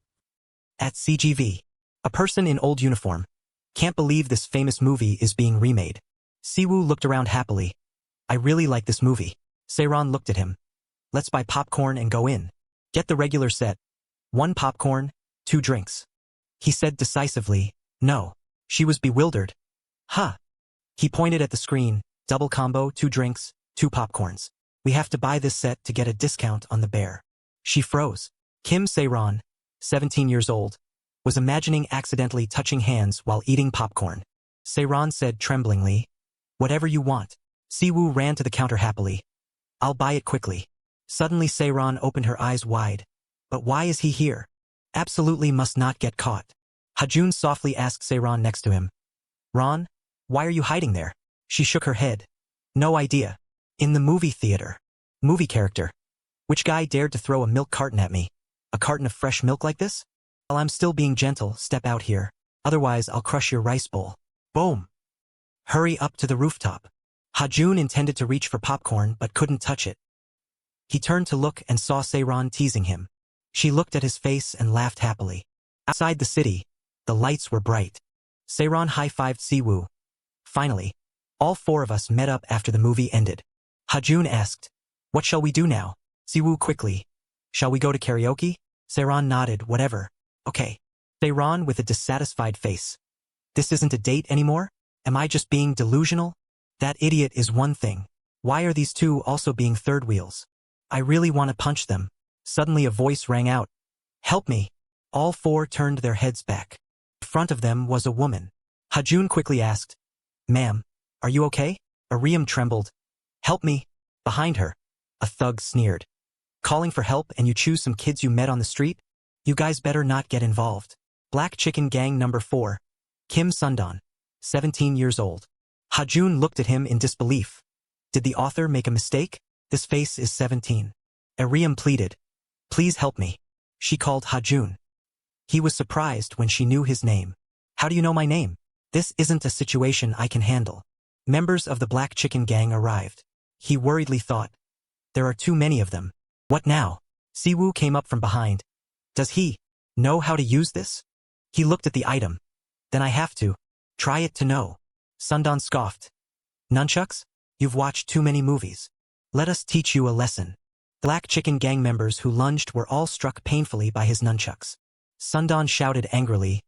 At CGV. A person in old uniform. Can't believe this famous movie is being remade. Siwoo looked around happily. I really like this movie. Seiran looked at him. Let's buy popcorn and go in. Get the regular set. 1 popcorn, 2 drinks. He said decisively, no. She was bewildered. Huh. He pointed at the screen, double combo, 2 drinks, 2 popcorns. We have to buy this set to get a discount on the bear. She froze. Kim Seiran, 17 years old, was imagining accidentally touching hands while eating popcorn. Seiran said tremblingly, whatever you want. Siwoo ran to the counter happily. I'll buy it quickly. Suddenly Seiran opened her eyes wide. But why is he here? Absolutely must not get caught. Hajun softly asked Seiran next to him. Ron, why are you hiding there? She shook her head. No idea. In the movie theater. Movie character. Which guy dared to throw a milk carton at me? A carton of fresh milk like this? While I'm still being gentle, step out here. Otherwise I'll crush your rice bowl. Boom. Hurry up to the rooftop. Hajun intended to reach for popcorn but couldn't touch it. He turned to look and saw Seiran teasing him. She looked at his face and laughed happily. Outside the city, The lights were bright. Seiran high-fived Siwoo. Finally, all four of us met up after the movie ended. Hajun asked, "What shall we do now?" Siwoo quickly, "Shall we go to karaoke?" Seiran nodded, "Whatever." "Okay." Seiran with a dissatisfied face. "This isn't a date anymore? Am I just being delusional? That idiot is one thing. Why are these two also being third wheels? I really want to punch them." Suddenly a voice rang out. "Help me." All four turned their heads back. In front of them was a woman. Hajun quickly asked, "Ma'am, are you okay?" Ariam trembled. "Help me." Behind her, a thug sneered. "Calling for help and you choose some kids you met on the street? You guys better not get involved." Black Chicken Gang number 4. Kim Sundan, 17 years old. Hajun looked at him in disbelief. Did the author make a mistake? This face is 17. Ariam pleaded. "Please help me." She called Hajun. He was surprised when she knew his name. "How do you know my name? This isn't a situation I can handle." Members of the Black Chicken Gang arrived. He worriedly thought, "There are too many of them. What now?" Siwoo came up from behind. "Does he know how to use this?" He looked at the item. "Then I have to try it to know." Sundan scoffed. "Nunchucks? You've watched too many movies. Let us teach you a lesson." Black Chicken Gang members who lunged were all struck painfully by his nunchucks. Sundan shouted angrily,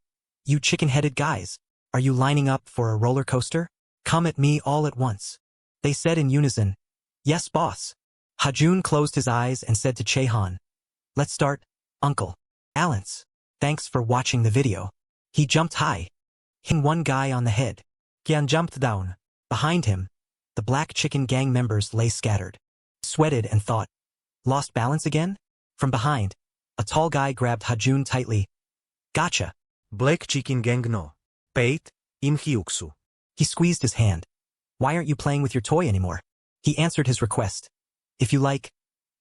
"You chicken-headed guys, are you lining up for a roller coaster? Come at me all at once." They said in unison, "Yes, boss." Hajun closed his eyes and said to Chehan, "Let's start, Uncle." "Alance, thanks for watching the video." He jumped high, hitting one guy on the head. Kian jumped down. Behind him, the Black Chicken Gang members lay scattered. Sweated and thought, "Lost balance again?" From behind, a tall guy grabbed Hajun tightly. "Gotcha." Black Chicken Gang no. Peit, im hyuksu. He squeezed his hand. "Why aren't you playing with your toy anymore?" He answered his request. "If you like,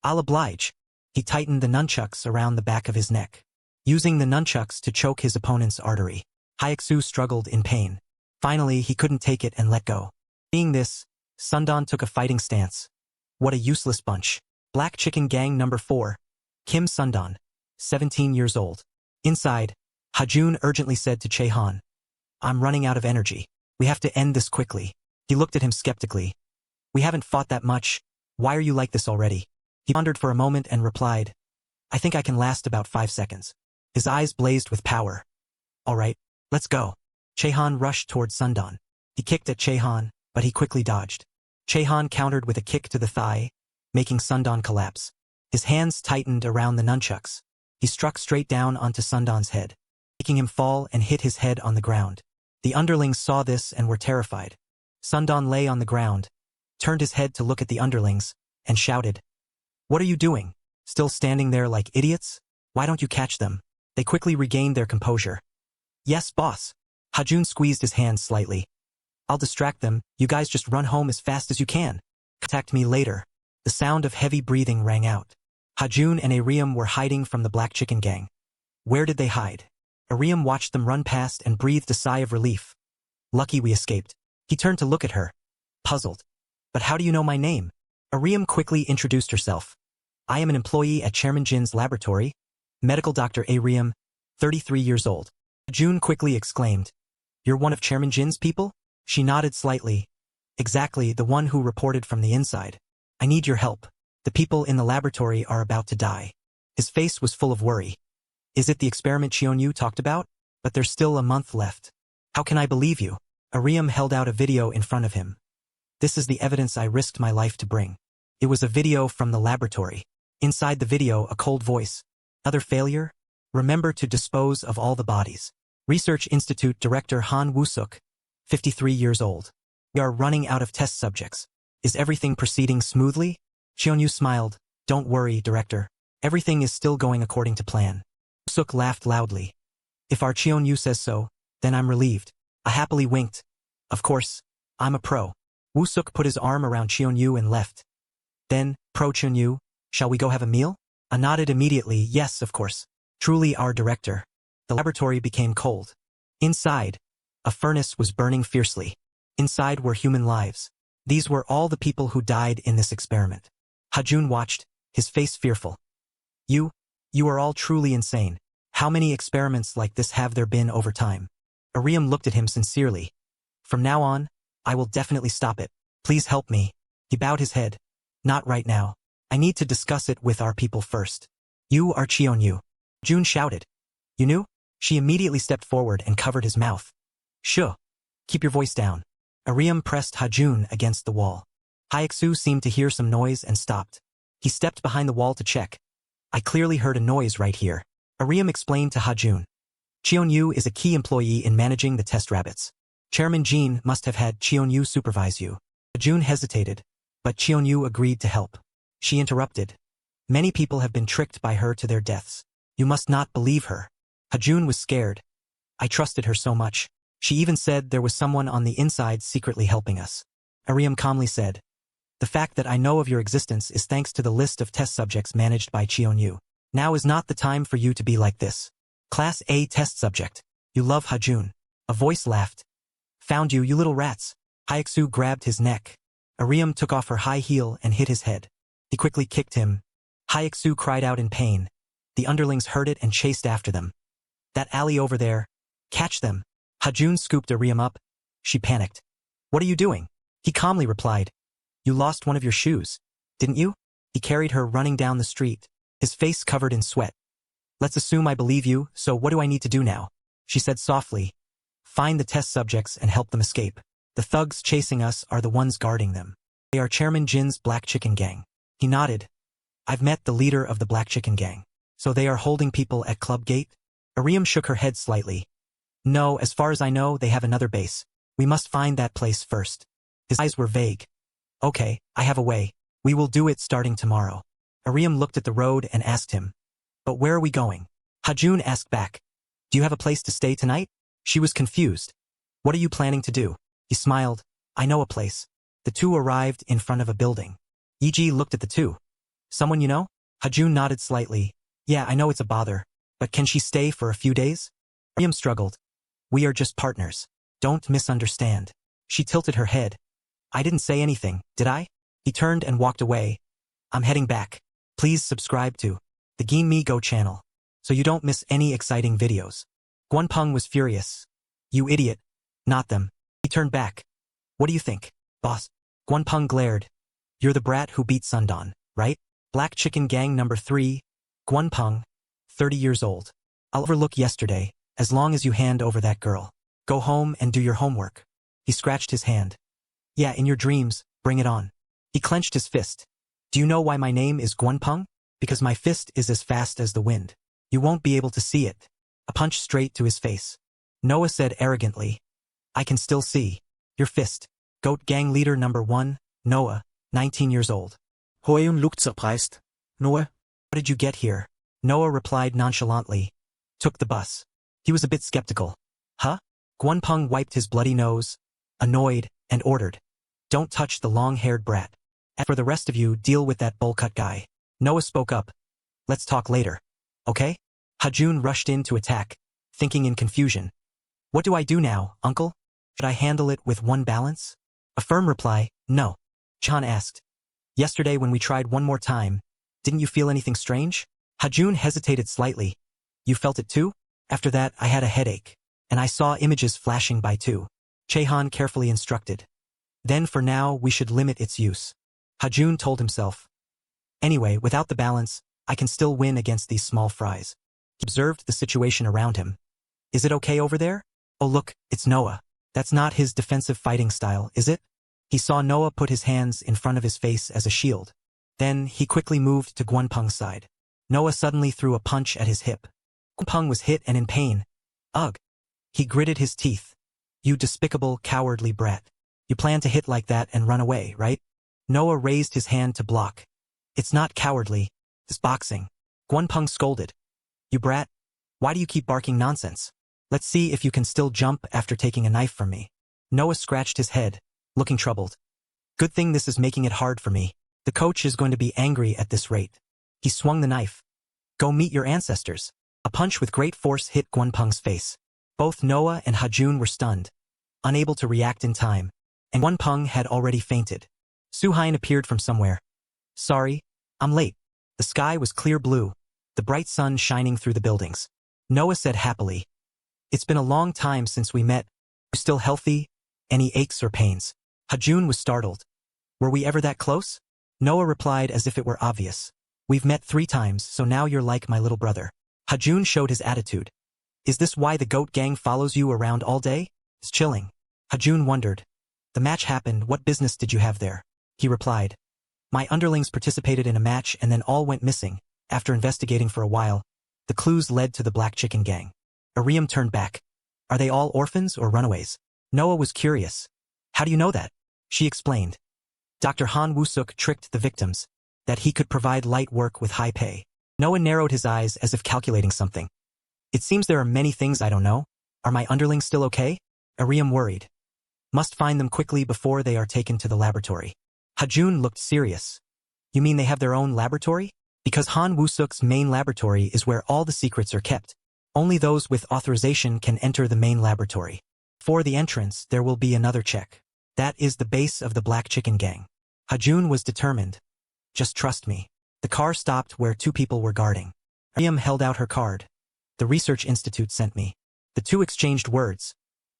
I'll oblige." He tightened the nunchucks around the back of his neck, using the nunchucks to choke his opponent's artery. Hyaksu struggled in pain. Finally, he couldn't take it and let go. Seeing this, Sundan took a fighting stance. What a useless bunch. Black Chicken Gang number 4. Kim Sundan, 17 years old. Inside, Hajun urgently said to Chehan, "I'm running out of energy. We have to end this quickly." He looked at him skeptically. "We haven't fought that much. Why are you like this already?" He pondered for a moment and replied, "I think I can last about 5 seconds." His eyes blazed with power. "All right, let's go." Chehan rushed toward Sundan. He kicked at Chehan, but he quickly dodged. Chehan countered with a kick to the thigh, making Sundan collapse. His hands tightened around the nunchucks. He struck straight down onto Sundan's head, making him fall and hit his head on the ground. The underlings saw this and were terrified. Sundan lay on the ground, turned his head to look at the underlings, and shouted, "What are you doing? Still standing there like idiots? Why don't you catch them?" They quickly regained their composure. "Yes, boss." Hajun squeezed his hand slightly. "I'll distract them. You guys just run home as fast as you can. Contact me later." The sound of heavy breathing rang out. Hajun and Ariam were hiding from the Black Chicken Gang. Where did they hide? Ariam watched them run past and breathed a sigh of relief. "Lucky we escaped." He turned to look at her, puzzled. "But how do you know my name?" Ariam quickly introduced herself. "I am an employee at Chairman Jin's laboratory, medical doctor Ariam, 33 years old." Hajun quickly exclaimed, "You're one of Chairman Jin's people?" She nodded slightly. "Exactly, the one who reported from the inside. I need your help. The people in the laboratory are about to die." His face was full of worry. "Is it the experiment Cheonyu talked about? But there's still a month left. How can I believe you?" Ariam held out a video in front of him. "This is the evidence I risked my life to bring." It was a video from the laboratory. Inside the video, a cold voice. "Other failure? Remember to dispose of all the bodies." Research Institute Director Han Woo-suk, 53 years old. "We are running out of test subjects. Is everything proceeding smoothly?" Cheonyu smiled. "Don't worry, Director. Everything is still going according to plan." Woo-suk laughed loudly. "If our Cheonyu says so, then I'm relieved." I happily winked. "Of course, I'm a pro." Woo-suk put his arm around Cheonyu and left. Then, "Pro Cheonyu, shall we go have a meal?" I nodded immediately. "Yes, of course. Truly our director." The laboratory became cold. Inside, a furnace was burning fiercely. Inside were human lives. These were all the people who died in this experiment. Hajun watched, his face fearful. You are all truly insane. How many experiments like this have there been over time? Ariam looked at him sincerely. From now on, I will definitely stop it. Please help me. He bowed his head. Not right now. I need to discuss it with our people first. You are Cheonyu. Jun shouted. You knew? She immediately stepped forward and covered his mouth. Shuh. Keep your voice down. Ariam pressed Hajun against the wall. Hyaksu seemed to hear some noise and stopped. He stepped behind the wall to check. I clearly heard a noise right here. Ariam explained to Hajun. Cheonyu is a key employee in managing the test rabbits. Chairman Jean must have had Cheonyu supervise you. Hajun hesitated, but Cheonyu agreed to help. She interrupted. Many people have been tricked by her to their deaths. You must not believe her. Hajun was scared. I trusted her so much. She even said there was someone on the inside secretly helping us. Ariam calmly said. The fact that I know of your existence is thanks to the list of test subjects managed by Cheonyu. Now is not the time for you to be like this. Class A test subject. You love Hajun. A voice laughed. Found you, you little rats. Hyaksu grabbed his neck. Ariam took off her high heel and hit his head. He quickly kicked him. Hyaksu cried out in pain. The underlings heard it and chased after them. That alley over there. Catch them. Hajun scooped Ariam up. She panicked. What are you doing? He calmly replied. You lost one of your shoes, didn't you? He carried her running down the street, his face covered in sweat. Let's assume I believe you, so what do I need to do now? She said softly. Find the test subjects and help them escape. The thugs chasing us are the ones guarding them. They are Chairman Jin's Black Chicken Gang. He nodded. I've met the leader of the Black Chicken Gang. So they are holding people at Club Gate? Ariam shook her head slightly. No, as far as I know, they have another base. We must find that place first. His eyes were vague. Okay, I have a way. We will do it starting tomorrow. Ariam looked at the road and asked him. But where are we going? Hajun asked back. Do you have a place to stay tonight? She was confused. What are you planning to do? He smiled. I know a place. The two arrived in front of a building. Yiji looked at the two. Someone you know? Hajun nodded slightly. Yeah, I know it's a bother. But can she stay for a few days? Ariam struggled. We are just partners. Don't misunderstand. She tilted her head. I didn't say anything, did I? He turned and walked away. I'm heading back. Please subscribe to the Game Go channel, so you don't miss any exciting videos. Guanpeng was furious. You idiot. Not them. He turned back. What do you think, boss? Guanpeng glared. You're the brat who beat Sundan, right? Black Chicken Gang number 3. Guanpeng, 30 years old. I'll overlook yesterday, as long as you hand over that girl. Go home and do your homework. He scratched his hand. Yeah, in your dreams, bring it on. He clenched his fist. Do you know why my name is Guanpeng? Because my fist is as fast as the wind. You won't be able to see it. A punch straight to his face. Noah said arrogantly. I can still see. Your fist. Goat Gang Leader number 1, Noah, 19 years old. Hoyeon looked surprised. Noah? How did you get here? Noah replied nonchalantly. Took the bus. He was a bit skeptical. Huh? Guanpeng wiped his bloody nose, annoyed, and ordered. Don't touch the long-haired brat. As for the rest of you, deal with that bowl-cut guy. Noah spoke up. Let's talk later. Okay? Hajun rushed in to attack, thinking in confusion. What do I do now, uncle? Should I handle it with one balance? A firm reply, no. Chan asked. Yesterday when we tried one more time, didn't you feel anything strange? Hajun hesitated slightly. You felt it too? After that, I had a headache, and I saw images flashing by too. Chehan carefully instructed. Then for now, we should limit its use. Hajun told himself. Anyway, without the balance, I can still win against these small fries. He observed the situation around him. Is it okay over there? Oh look, it's Noah. That's not his defensive fighting style, is it? He saw Noah put his hands in front of his face as a shield. Then he quickly moved to Guanpeng's side. Noah suddenly threw a punch at his hip. Guanpeng was hit and in pain. Ugh. He gritted his teeth. You despicable, cowardly brat. You plan to hit like that and run away, right? Noah raised his hand to block. It's not cowardly. It's boxing. Guanpeng scolded. You brat. Why do you keep barking nonsense? Let's see if you can still jump after taking a knife from me. Noah scratched his head, looking troubled. Good thing this is making it hard for me. The coach is going to be angry at this rate. He swung the knife. Go meet your ancestors. A punch with great force hit Guanpeng's face. Both Noah and Hajun were stunned, unable to react in time, and Guanpeng had already fainted. Suhain appeared from somewhere. Sorry, I'm late. The sky was clear blue, the bright sun shining through the buildings. Noah said happily. It's been a long time since we met. You still healthy? Any aches or pains? Hajun was startled. Were we ever that close? Noah replied as if it were obvious. We've met 3 times, so now you're like my little brother. Hajun showed his attitude. Is this why the goat gang follows you around all day? It's chilling. Hajun wondered. The match happened, what business did you have there? He replied. My underlings participated in a match and then all went missing. After investigating for a while, the clues led to the Black Chicken Gang. Ariam turned back. Are they all orphans or runaways? Noah was curious. How do you know that? She explained. Dr. Han Woo-suk tricked the victims, that he could provide light work with high pay. Noah narrowed his eyes as if calculating something. It seems there are many things I don't know. Are my underlings still okay? Ariam worried. Must find them quickly before they are taken to the laboratory. Hajun looked serious. You mean they have their own laboratory? Because Han Woo-suk's main laboratory is where all the secrets are kept. Only those with authorization can enter the main laboratory. For the entrance, there will be another check. That is the base of the Black Chicken Gang. Hajun was determined. Just trust me. The car stopped where 2 people were guarding. Ariam held out her card. The Research Institute sent me. The 2 exchanged words.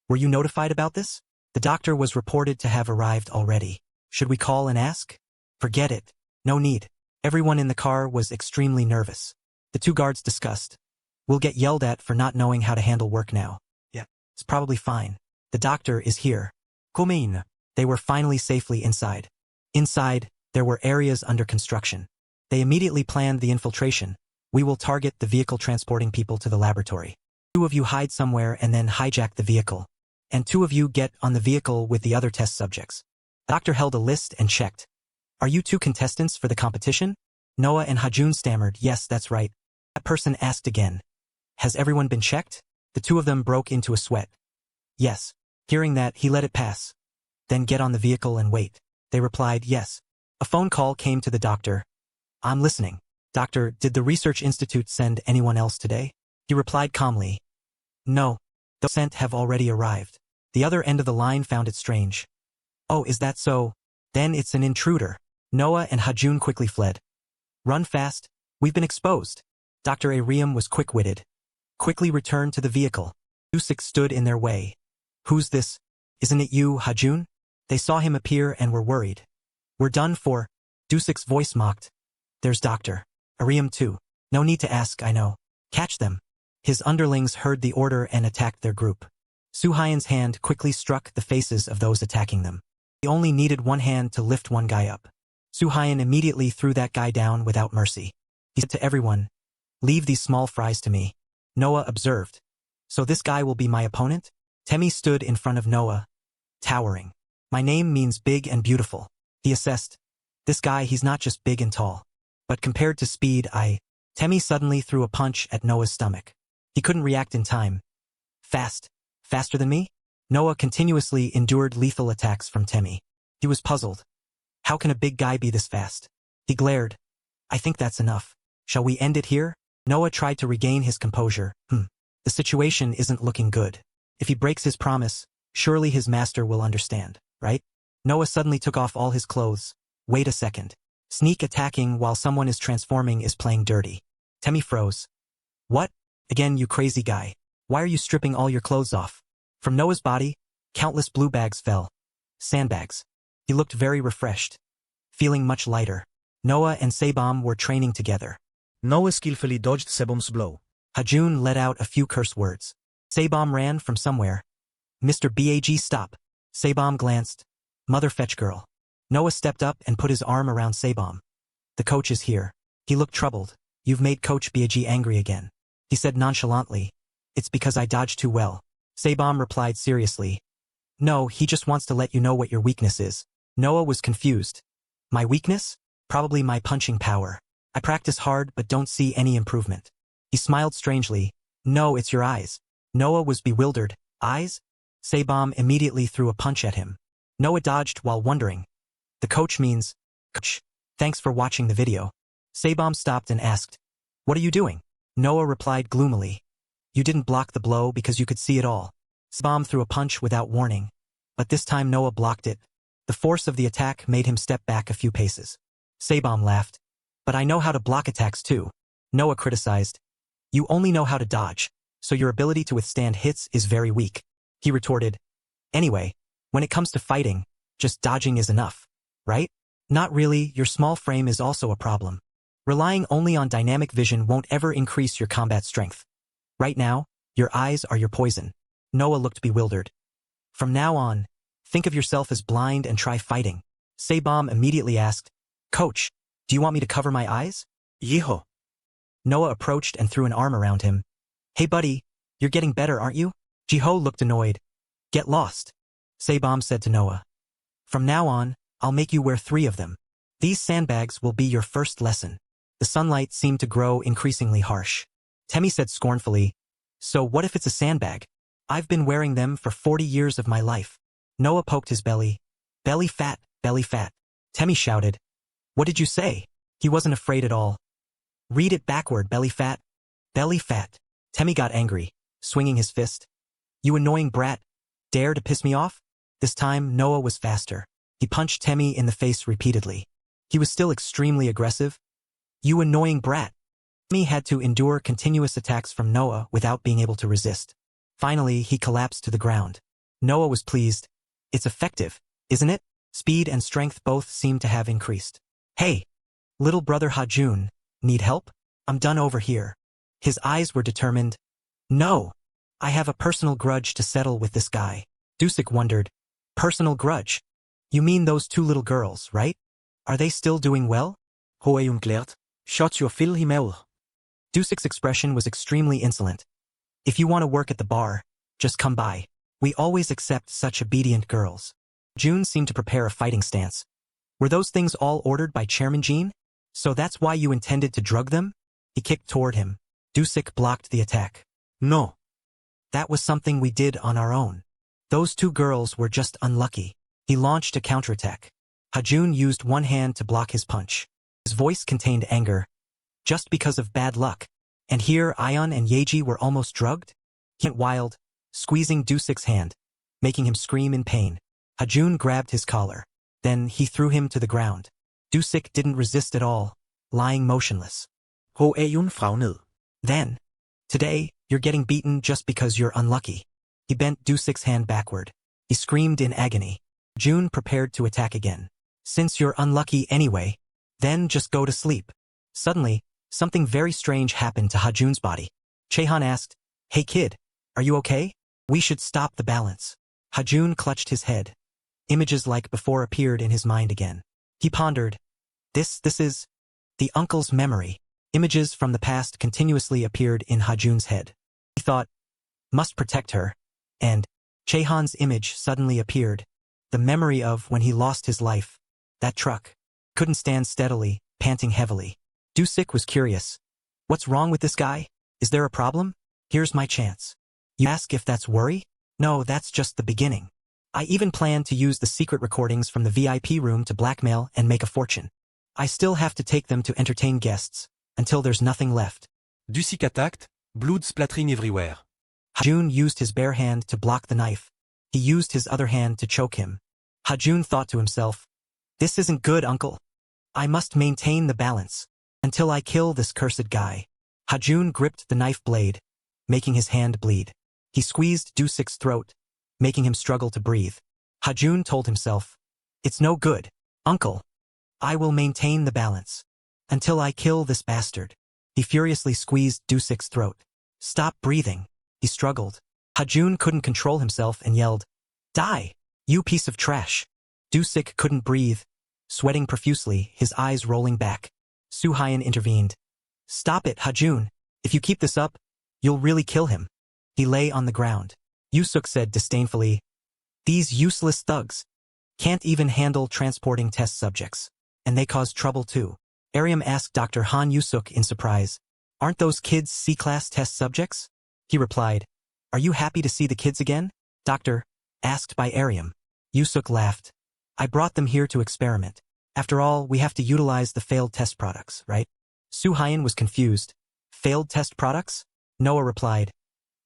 Were you notified about this? The doctor was reported to have arrived already. Should we call and ask? Forget it. No need. Everyone in the car was extremely nervous. The 2 guards discussed. We'll get yelled at for not knowing how to handle work now. Yeah, it's probably fine. The doctor is here. Come in. They were finally safely inside. Inside, there were areas under construction. They immediately planned the infiltration. We will target the vehicle transporting people to the laboratory. 2 of you hide somewhere and then hijack the vehicle. And 2 of you get on the vehicle with the other test subjects. The doctor held a list and checked. Are you 2 contestants for the competition? Noah and Hajun stammered, yes, that's right. That person asked again. Has everyone been checked? The 2 of them broke into a sweat. Yes. Hearing that, he let it pass. Then get on the vehicle and wait. They replied, yes. A phone call came to the doctor. I'm listening. Doctor, did the Research Institute send anyone else today? He replied calmly. No. The sent have already arrived. The other end of the line found it strange. Oh, is that so? Then it's an intruder. Noah and Hajun quickly fled. Run fast. We've been exposed. Dr. Ariam was quick-witted. Quickly returned to the vehicle. Dusik stood in their way. Who's this? Isn't it you, Hajun? They saw him appear and were worried. We're done for. Dusik's voice mocked. There's Dr. Ariam too. No need to ask, I know. Catch them. His underlings heard the order and attacked their group. Suhyan's hand quickly struck the faces of those attacking them. He only needed one hand to lift one guy up. Suhyan immediately threw that guy down without mercy. He said to everyone, leave these small fries to me. Noah observed. So this guy will be my opponent? Temi stood in front of Noah, towering. My name means big and beautiful. He assessed. This guy, he's not just big and tall. But compared to speed, Temi suddenly threw a punch at Noah's stomach. He couldn't react in time. Fast. Faster than me? Noah continuously endured lethal attacks from Temi. He was puzzled. How can a big guy be this fast? He glared. I think that's enough. Shall we end it here? Noah tried to regain his composure. The situation isn't looking good. If he breaks his promise, surely his master will understand, right? Noah suddenly took off all his clothes. Wait a second. Sneak attacking while someone is transforming is playing dirty. Temi froze. What? Again, you crazy guy. Why are you stripping all your clothes off? From Noah's body, countless blue bags fell. Sandbags. He looked very refreshed. Feeling much lighter. Noah and Sebam were training together. Noah skillfully dodged Sebam's blow. Hajun let out a few curse words. Sebam ran from somewhere. Mr. Bag, stop. Sebam glanced. Mother fetch girl. Noah stepped up and put his arm around Sebam. The coach is here. He looked troubled. You've made Coach Bag angry again. He said nonchalantly. It's because I dodged too well. Sebam replied seriously. No, he just wants to let you know what your weakness is. Noah was confused. My weakness? Probably my punching power. I practice hard but don't see any improvement. He smiled strangely. No, it's your eyes. Noah was bewildered. Eyes? Sebam immediately threw a punch at him. Noah dodged while wondering. The coach means, Coach, thanks for watching the video. Sebam stopped and asked, what are you doing? Noah replied gloomily. You didn't block the blow because you could see it all. Sebam threw a punch without warning. But this time Noah blocked it. The force of the attack made him step back a few paces. Sebam laughed. But I know how to block attacks too. Noah criticized. You only know how to dodge. so your ability to withstand hits is very weak. He retorted. Anyway, when it comes to fighting, just dodging is enough, right? Not really, your small frame is also a problem. Relying only on dynamic vision won't ever increase your combat strength. Right now, your eyes are your poison. Noah looked bewildered. From now on, think of yourself as blind and try fighting. Sebom immediately asked, Coach, do you want me to cover my eyes? Yeho. Noah approached and threw an arm around him. Hey buddy, you're getting better, aren't you? Jiho looked annoyed. Get lost, Sebom said to Noah. From now on, I'll make you wear 3 of them. These sandbags will be your first lesson. The sunlight seemed to grow increasingly harsh. Temi said scornfully, so what if it's a sandbag? I've been wearing them for 40 years of my life. Noah poked his belly. Belly fat, belly fat. Temi shouted. What did you say? He wasn't afraid at all. Read it backward, belly fat. Belly fat. Temi got angry, swinging his fist. You annoying brat. Dare to piss me off? This time, Noah was faster. He punched Temi in the face repeatedly. He was still extremely aggressive. You annoying brat. Temi had to endure continuous attacks from Noah without being able to resist. Finally, he collapsed to the ground. Noah was pleased. It's effective, isn't it? Speed and strength both seemed to have increased. Hey, little brother Hajun, need help? I'm done over here. His eyes were determined. No, I have a personal grudge to settle with this guy. Dusik wondered. Personal grudge? You mean those 2 little girls, right? Are they still doing well? Hoe unklärt. Shot your fill himel. Dusik's expression was extremely insolent. If you want to work at the bar, just come by. We always accept such obedient girls. June seemed to prepare a fighting stance. Were those things all ordered by Chairman Jean? So that's why you intended to drug them? He kicked toward him. Dusik blocked the attack. No. That was something we did on our own. Those 2 girls were just unlucky. He launched a counterattack. Hajun used one hand to block his punch. His voice contained anger. Just because of bad luck. And here Ion and Yeji were almost drugged? He went wild, squeezing Dusik's hand, making him scream in pain. Hajun grabbed his collar. Then he threw him to the ground. Dusik didn't resist at all, lying motionless. Hoe yun frau ned. Then, today, you're getting beaten just because you're unlucky. He bent Dusik's hand backward. He screamed in agony. June prepared to attack again. Since you're unlucky anyway, then just go to sleep. Suddenly, something very strange happened to Hajun's body. Chehan asked, Hey kid, are you okay? We should stop the balance. Hajun clutched his head. Images like before appeared in his mind again. He pondered. This is the uncle's memory. Images from the past continuously appeared in Hajun's head. He thought, must protect her. And Chehan's image suddenly appeared. The memory of when he lost his life. That truck. Couldn't stand steadily, panting heavily. Dusik was curious. What's wrong with this guy? Is there a problem? Here's my chance. You ask if that's worry? No, that's just the beginning. I even plan to use the secret recordings from the VIP room to blackmail and make a fortune. I still have to take them to entertain guests, until there's nothing left. Dusik attacked, blood splattering everywhere. Hajun used his bare hand to block the knife. He used his other hand to choke him. Hajun thought to himself, this isn't good, uncle. I must maintain the balance, until I kill this cursed guy. Hajun gripped the knife blade, making his hand bleed. He squeezed Dusik's throat, making him struggle to breathe. Hajun told himself, it's no good, uncle. I will maintain the balance, until I kill this bastard. He furiously squeezed Dusik's throat. Stop breathing, he struggled. Hajun couldn't control himself and yelled, die, you piece of trash. Dusik couldn't breathe, sweating profusely, his eyes rolling back. Suhayan intervened. Stop it, Hajun. If you keep this up, you'll really kill him. He lay on the ground. Yusuk said disdainfully, these useless thugs can't even handle transporting test subjects. And they cause trouble too. Ariam asked Dr. Han Yusuk in surprise, aren't those kids C-class test subjects? He replied, are you happy to see the kids again? Doctor, asked by Ariam. Yusuk laughed. I brought them here to experiment. After all, we have to utilize the failed test products, right? Suhayan was confused. Failed test products? Noah replied,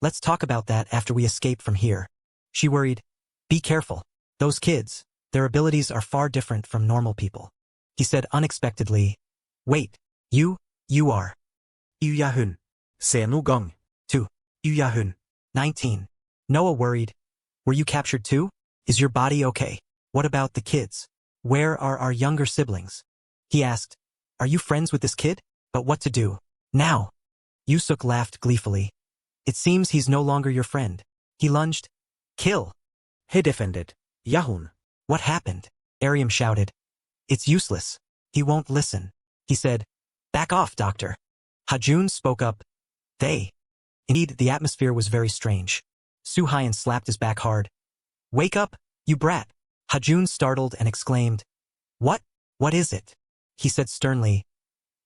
let's talk about that after we escape from here. She worried, be careful. Those kids, their abilities are far different from normal people. He said unexpectedly, wait, you are. Yahun. Se no gang. Yahun. 19. Noah worried. Were you captured too? Is your body okay? What about the kids? Where are our younger siblings? He asked. Are you friends with this kid? But what to do? Now. Yusuk laughed gleefully. It seems he's no longer your friend. He lunged. Kill. He defended. Yahun. What happened? Ariam shouted. It's useless. He won't listen. He said. Back off, doctor. Hajun spoke up. They. Indeed, the atmosphere was very strange. Suhayan slapped his back hard. Wake up, you brat. Hajun startled and exclaimed. What? What is it? He said sternly.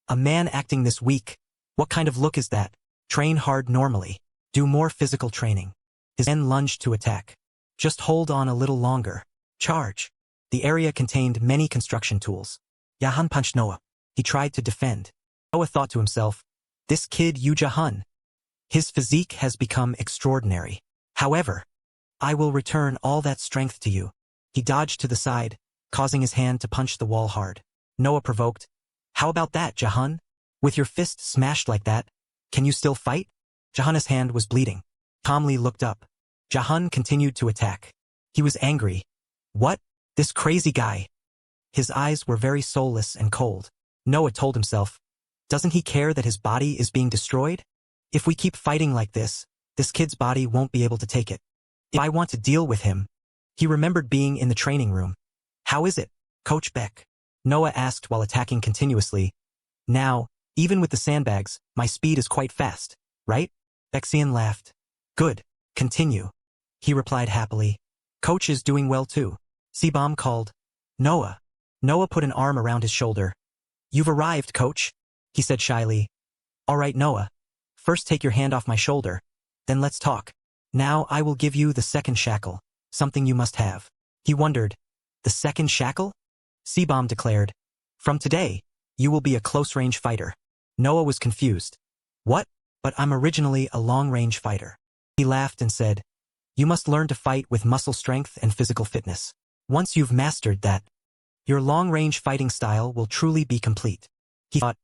A man acting this weak. What kind of look is that? Train hard normally. Do more physical training. His men lunged to attack. Just hold on a little longer. Charge. The area contained many construction tools. Yahan punched Noah. He tried to defend. Noah thought to himself, this kid Yujahan. His physique has become extraordinary. However, I will return all that strength to you. He dodged to the side, causing his hand to punch the wall hard. Noah provoked. How about that, Jahan? With your fist smashed like that, can you still fight? Jahan's hand was bleeding. Calmly looked up. Jahan continued to attack. He was angry. What? This crazy guy. His eyes were very soulless and cold. Noah told himself, doesn't he care that his body is being destroyed? If we keep fighting like this kid's body won't be able to take it. If I want to deal with him. He remembered being in the training room. How is it, Coach Beck? Noah asked while attacking continuously. Now, even with the sandbags, my speed is quite fast, right? Bexian laughed. Good, continue. He replied happily. Coach is doing well too. Sebam called. Noah. Noah put an arm around his shoulder. You've arrived, Coach, he said shyly. All right, Noah. First take your hand off my shoulder. Then let's talk. Now I will give you the second shackle, something you must have. He wondered. The second shackle? Sebam declared. From today, you will be a close-range fighter. Noah was confused. What? But I'm originally a long-range fighter. He laughed and said, you must learn to fight with muscle strength and physical fitness. Once you've mastered that, your long-range fighting style will truly be complete. He thought,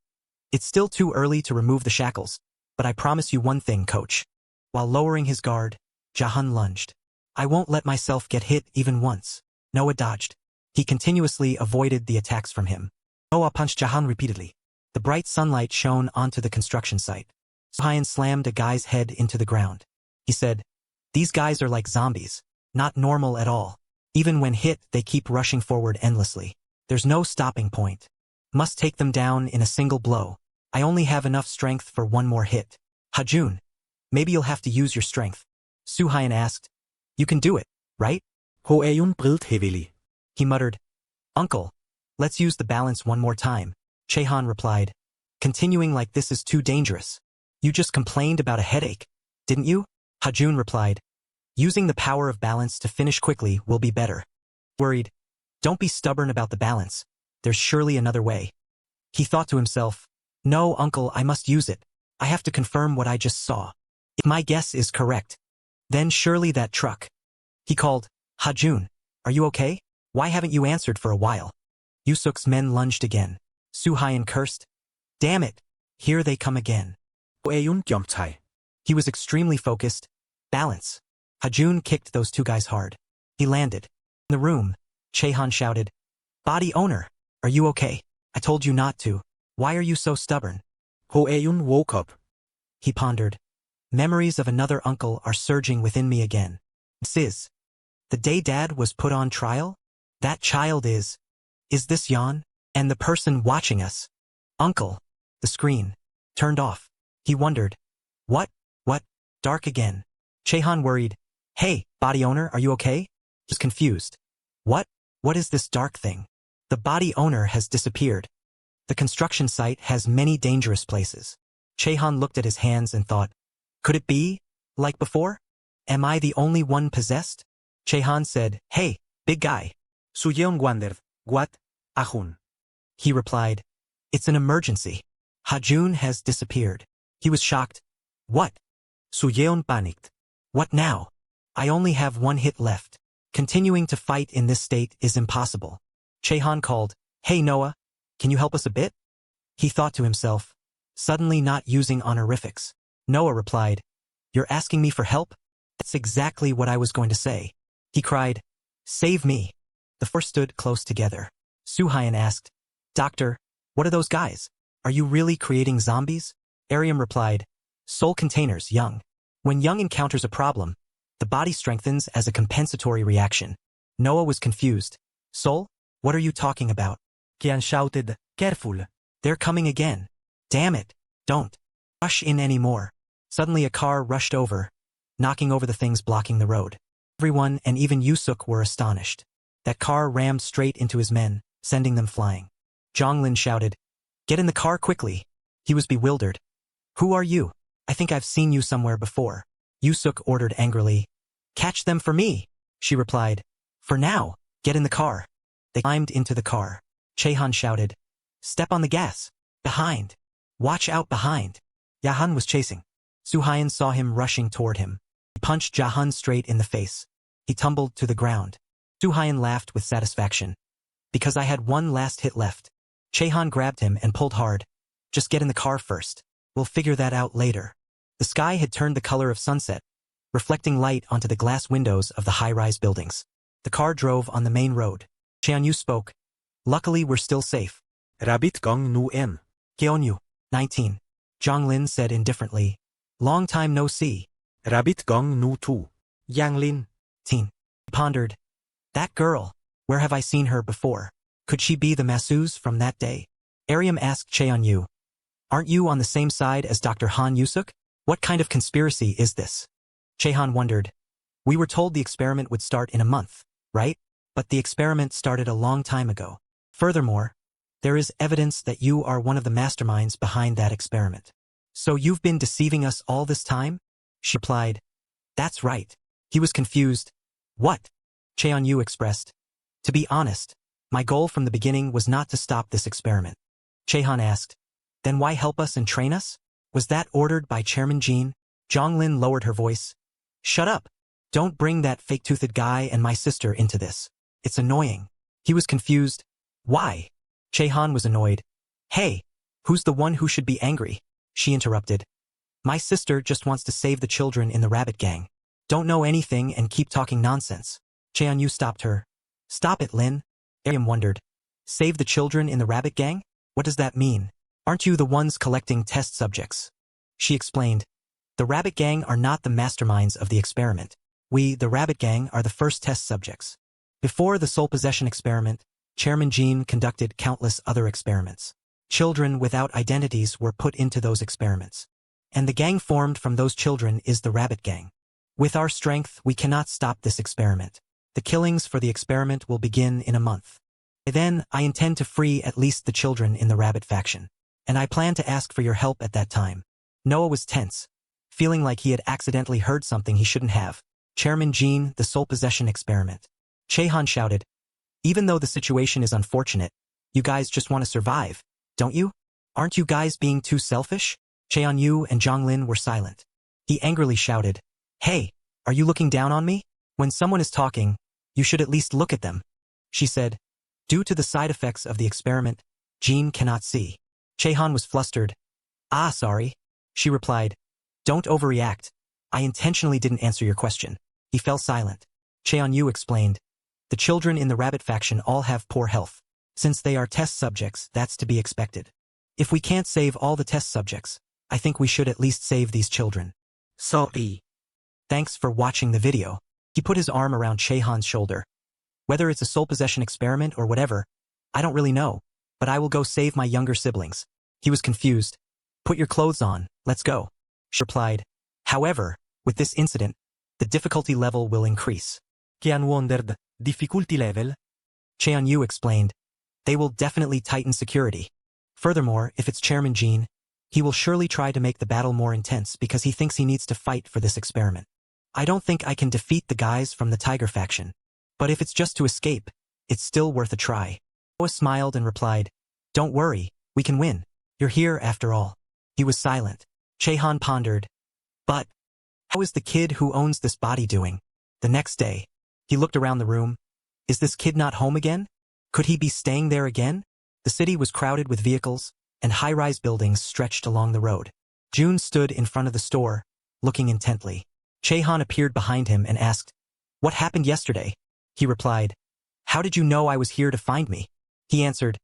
it's still too early to remove the shackles, but I promise you one thing, Coach. While lowering his guard, Jahan lunged. I won't let myself get hit even once. Noah dodged. He continuously avoided the attacks from him. Noah punched Jahan repeatedly. The bright sunlight shone onto the construction site. Suhayan slammed a guy's head into the ground. He said, these guys are like zombies, not normal at all. Even when hit, they keep rushing forward endlessly. There's no stopping point. Must take them down in a single blow. I only have enough strength for one more hit. Hajun, maybe you'll have to use your strength. Suhayan asked. You can do it, right? Hoeyun brilled heavily. He muttered. Uncle, let's use the balance one more time. Chehan replied. Continuing like this is too dangerous. You just complained about a headache, didn't you? Hajun replied. Using the power of balance to finish quickly will be better. Worried. Don't be stubborn about the balance. There's surely another way. He thought to himself. No, uncle, I must use it. I have to confirm what I just saw. If my guess is correct, then surely that truck. He called. Hajun, are you okay? Why haven't you answered for a while? Yusuk's men lunged again. Suhayan cursed. Damn it, here they come again. Hoeyun jumped high. He was extremely focused. Balance. Hajun kicked those two guys hard. He landed. In the room, Chehan shouted. Body owner, are you okay? I told you not to. Why are you so stubborn? Hoeyun woke up. He pondered. Memories of another uncle are surging within me again. This is. The day Dad was put on trial? That child is. Is this Yan? And the person watching us? Uncle. The screen. Turned off. He wondered. What? Dark again. Chehan worried. Hey, body owner, are you okay? He was confused. What? What is this dark thing? The body owner has disappeared. The construction site has many dangerous places. Chehan looked at his hands and thought, could it be like before? Am I the only one possessed? Chehan said, hey, big guy. Suyeon wondered, what? Ahun. He replied, it's an emergency. Hajun has disappeared. He was shocked. What? Suyeon panicked. What now? I only have one hit left. Continuing to fight in this state is impossible. Chehan called, hey Noah, can you help us a bit? He thought to himself, suddenly not using honorifics. Noah replied, You're asking me for help? That's exactly what I was going to say. He cried, "Save me." The four stood close together. Suhayan asked, "Doctor, what are those guys? Are you really creating zombies?" Ariam replied, "Soul containers, Young. When Young encounters a problem, the body strengthens as a compensatory reaction." Noah was confused. "Soul? What are you talking about?" Kian shouted, "Careful." "They're coming again. Damn it. Don't rush in anymore." Suddenly a car rushed over, knocking over the things blocking the road. Everyone and even Yusuk were astonished. That car rammed straight into his men, sending them flying. Jonglin shouted, "Get in the car quickly." He was bewildered. "Who are you? I think I've seen you somewhere before." Yusuk ordered angrily. "Catch them for me," she replied. "For now, get in the car." They climbed into the car. Chehan shouted, "Step on the gas. Behind. Watch out behind." Yahan was chasing. Suhayan saw him rushing toward him. He punched Jahan straight in the face. He tumbled to the ground. Suhayan laughed with satisfaction. "Because I had one last hit left." Chehan grabbed him and pulled hard. "Just get in the car first. We'll figure that out later." The sky had turned the color of sunset, reflecting light onto the glass windows of the high-rise buildings. The car drove on the main road. Cheonyu spoke. "Luckily we're still safe." Rabbit Gong Nu En. Keonyu, 19. Jonglin said indifferently. "Long time no see." Rabbit Gong Nu Tu. Yang Lin. Teen. He pondered. "That girl, where have I seen her before? Could she be the masseuse from that day?" Ariam asked Cheonyu. "Aren't you on the same side as Dr. Han Yusuk? What kind of conspiracy is this?" Chehan wondered. "We were told the experiment would start in a month, right? But the experiment started a long time ago. Furthermore, there is evidence that you are one of the masterminds behind that experiment. So you've been deceiving us all this time?" She replied. "That's right." He was confused. "What?" Cheonyu expressed. "To be honest, my goal from the beginning was not to stop this experiment." Chehan asked, "Then why help us and train us? Was that ordered by Chairman Jean?" Jonglin lowered her voice. "Shut up. Don't bring that fake-toothed guy and my sister into this. It's annoying." He was confused. "Why?" Chehan was annoyed. "Hey, who's the one who should be angry?" She interrupted. "My sister just wants to save the children in the rabbit gang. Don't know anything and keep talking nonsense." Cheonyu stopped her. "Stop it, Lin." Ariam wondered. "Save the children in the rabbit gang? What does that mean? Aren't you the ones collecting test subjects?" She explained. "The rabbit gang are not the masterminds of the experiment. We, the rabbit gang, are the first test subjects. Before the soul possession experiment, Chairman Jean conducted countless other experiments. Children without identities were put into those experiments. And the gang formed from those children is the rabbit gang. With our strength, we cannot stop this experiment. The killings for the experiment will begin in a month. By then, I intend to free at least the children in the rabbit faction. And I plan to ask for your help at that time." Noah was tense, feeling like he had accidentally heard something he shouldn't have. Chairman Jean, the soul possession experiment. Chehan shouted, "Even though the situation is unfortunate, you guys just want to survive, don't you? Aren't you guys being too selfish?" Cheonyu and Jonglin were silent. He angrily shouted, "Hey, are you looking down on me? When someone is talking, you should at least look at them." She said, "Due to the side effects of the experiment, Jean cannot see." Chehan was flustered. "Ah, sorry." She replied, "Don't overreact. I intentionally didn't answer your question." He fell silent. Cheonyu explained, "The children in the rabbit faction all have poor health. Since they are test subjects, that's to be expected. If we can't save all the test subjects, I think we should at least save these children." Sorry. Thanks for watching the video. He put his arm around Chehan's shoulder. "Whether it's a soul possession experiment or whatever, I don't really know, but I will go save my younger siblings." He was confused. "Put your clothes on, let's go." She replied. "However, with this incident, the difficulty level will increase." Kian wondered, difficulty level? Cheonyu explained, "They will definitely tighten security. Furthermore, if it's Chairman Jean, he will surely try to make the battle more intense because he thinks he needs to fight for this experiment. I don't think I can defeat the guys from the Tiger faction, but if it's just to escape, it's still worth a try." Noah smiled and replied, "Don't worry, we can win. You're here after all." He was silent. Chehan pondered. "But how is the kid who owns this body doing?" The next day, he looked around the room. Is this kid not home again? Could he be staying there again? The city was crowded with vehicles, and high-rise buildings stretched along the road. June stood in front of the store, looking intently. Chehan appeared behind him and asked, "What happened yesterday?" He replied, "How did you know I was here to find me?" He answered,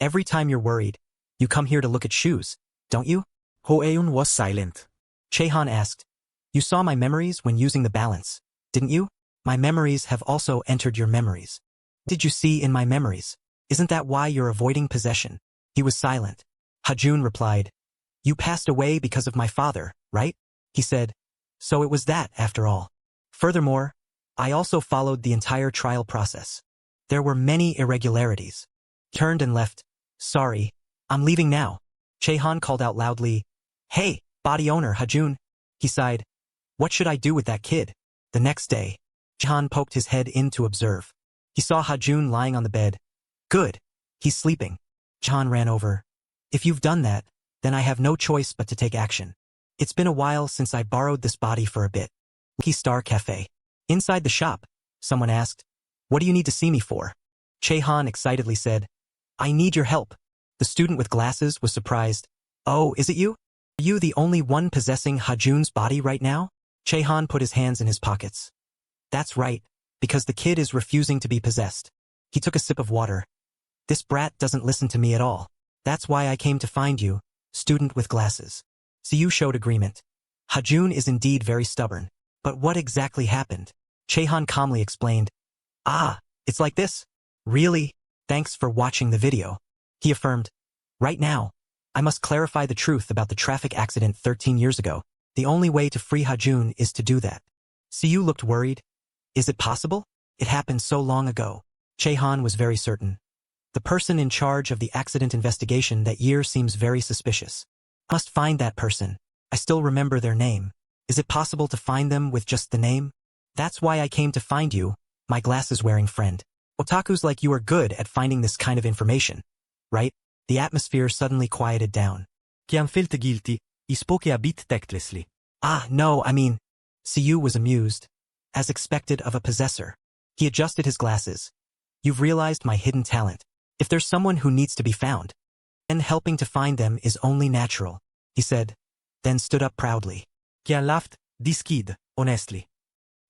"Every time you're worried, you come here to look at shoes, don't you?" Ho-eun was silent. Chehan asked, "You saw my memories when using the balance, didn't you? My memories have also entered your memories. What did you see in my memories? Isn't that why you're avoiding possession?" He was silent. Hajun replied, "You passed away because of my father, right?" He said, "So it was that, after all. Furthermore, I also followed the entire trial process. There were many irregularities." He turned and left. "Sorry, I'm leaving now." Chehan called out loudly, "Hey, body owner Hajun." He sighed, "What should I do with that kid?" The next day, Chehan poked his head in to observe. He saw Hajun lying on the bed. "Good, he's sleeping." Chehan ran over. "If you've done that, then I have no choice but to take action. It's been a while since I borrowed this body for a bit." Lucky Star Cafe. Inside the shop, someone asked, "What do you need to see me for?" Chehan excitedly said, "I need your help." The student with glasses was surprised. "Oh, is it you? Are you the only one possessing Hajun's body right now?" Chehan put his hands in his pockets. "That's right, because the kid is refusing to be possessed." He took a sip of water. "This brat doesn't listen to me at all. That's why I came to find you, student with glasses." Siyu showed agreement. "Hajun is indeed very stubborn. But what exactly happened?" Chehan calmly explained. "Ah, it's like this. Really? Thanks for watching the video." He affirmed, "Right now, I must clarify the truth about the traffic accident 13 years ago. The only way to free Hajun is to do that." Siyu looked worried. "Is it possible? It happened so long ago." Chehan was very certain. "The person in charge of the accident investigation that year seems very suspicious. I must find that person. I still remember their name. Is it possible to find them with just the name? That's why I came to find you, my glasses-wearing friend. Otakus like you are good at finding this kind of information, right?" The atmosphere suddenly quieted down. Kian felt guilty, he spoke a bit tactlessly. "Ah, no, I mean..." Siyu was amused, as expected of a possessor. He adjusted his glasses. "You've realized my hidden talent. If there's someone who needs to be found, then helping to find them is only natural," he said, then stood up proudly. Kian laughed, this kid, honestly.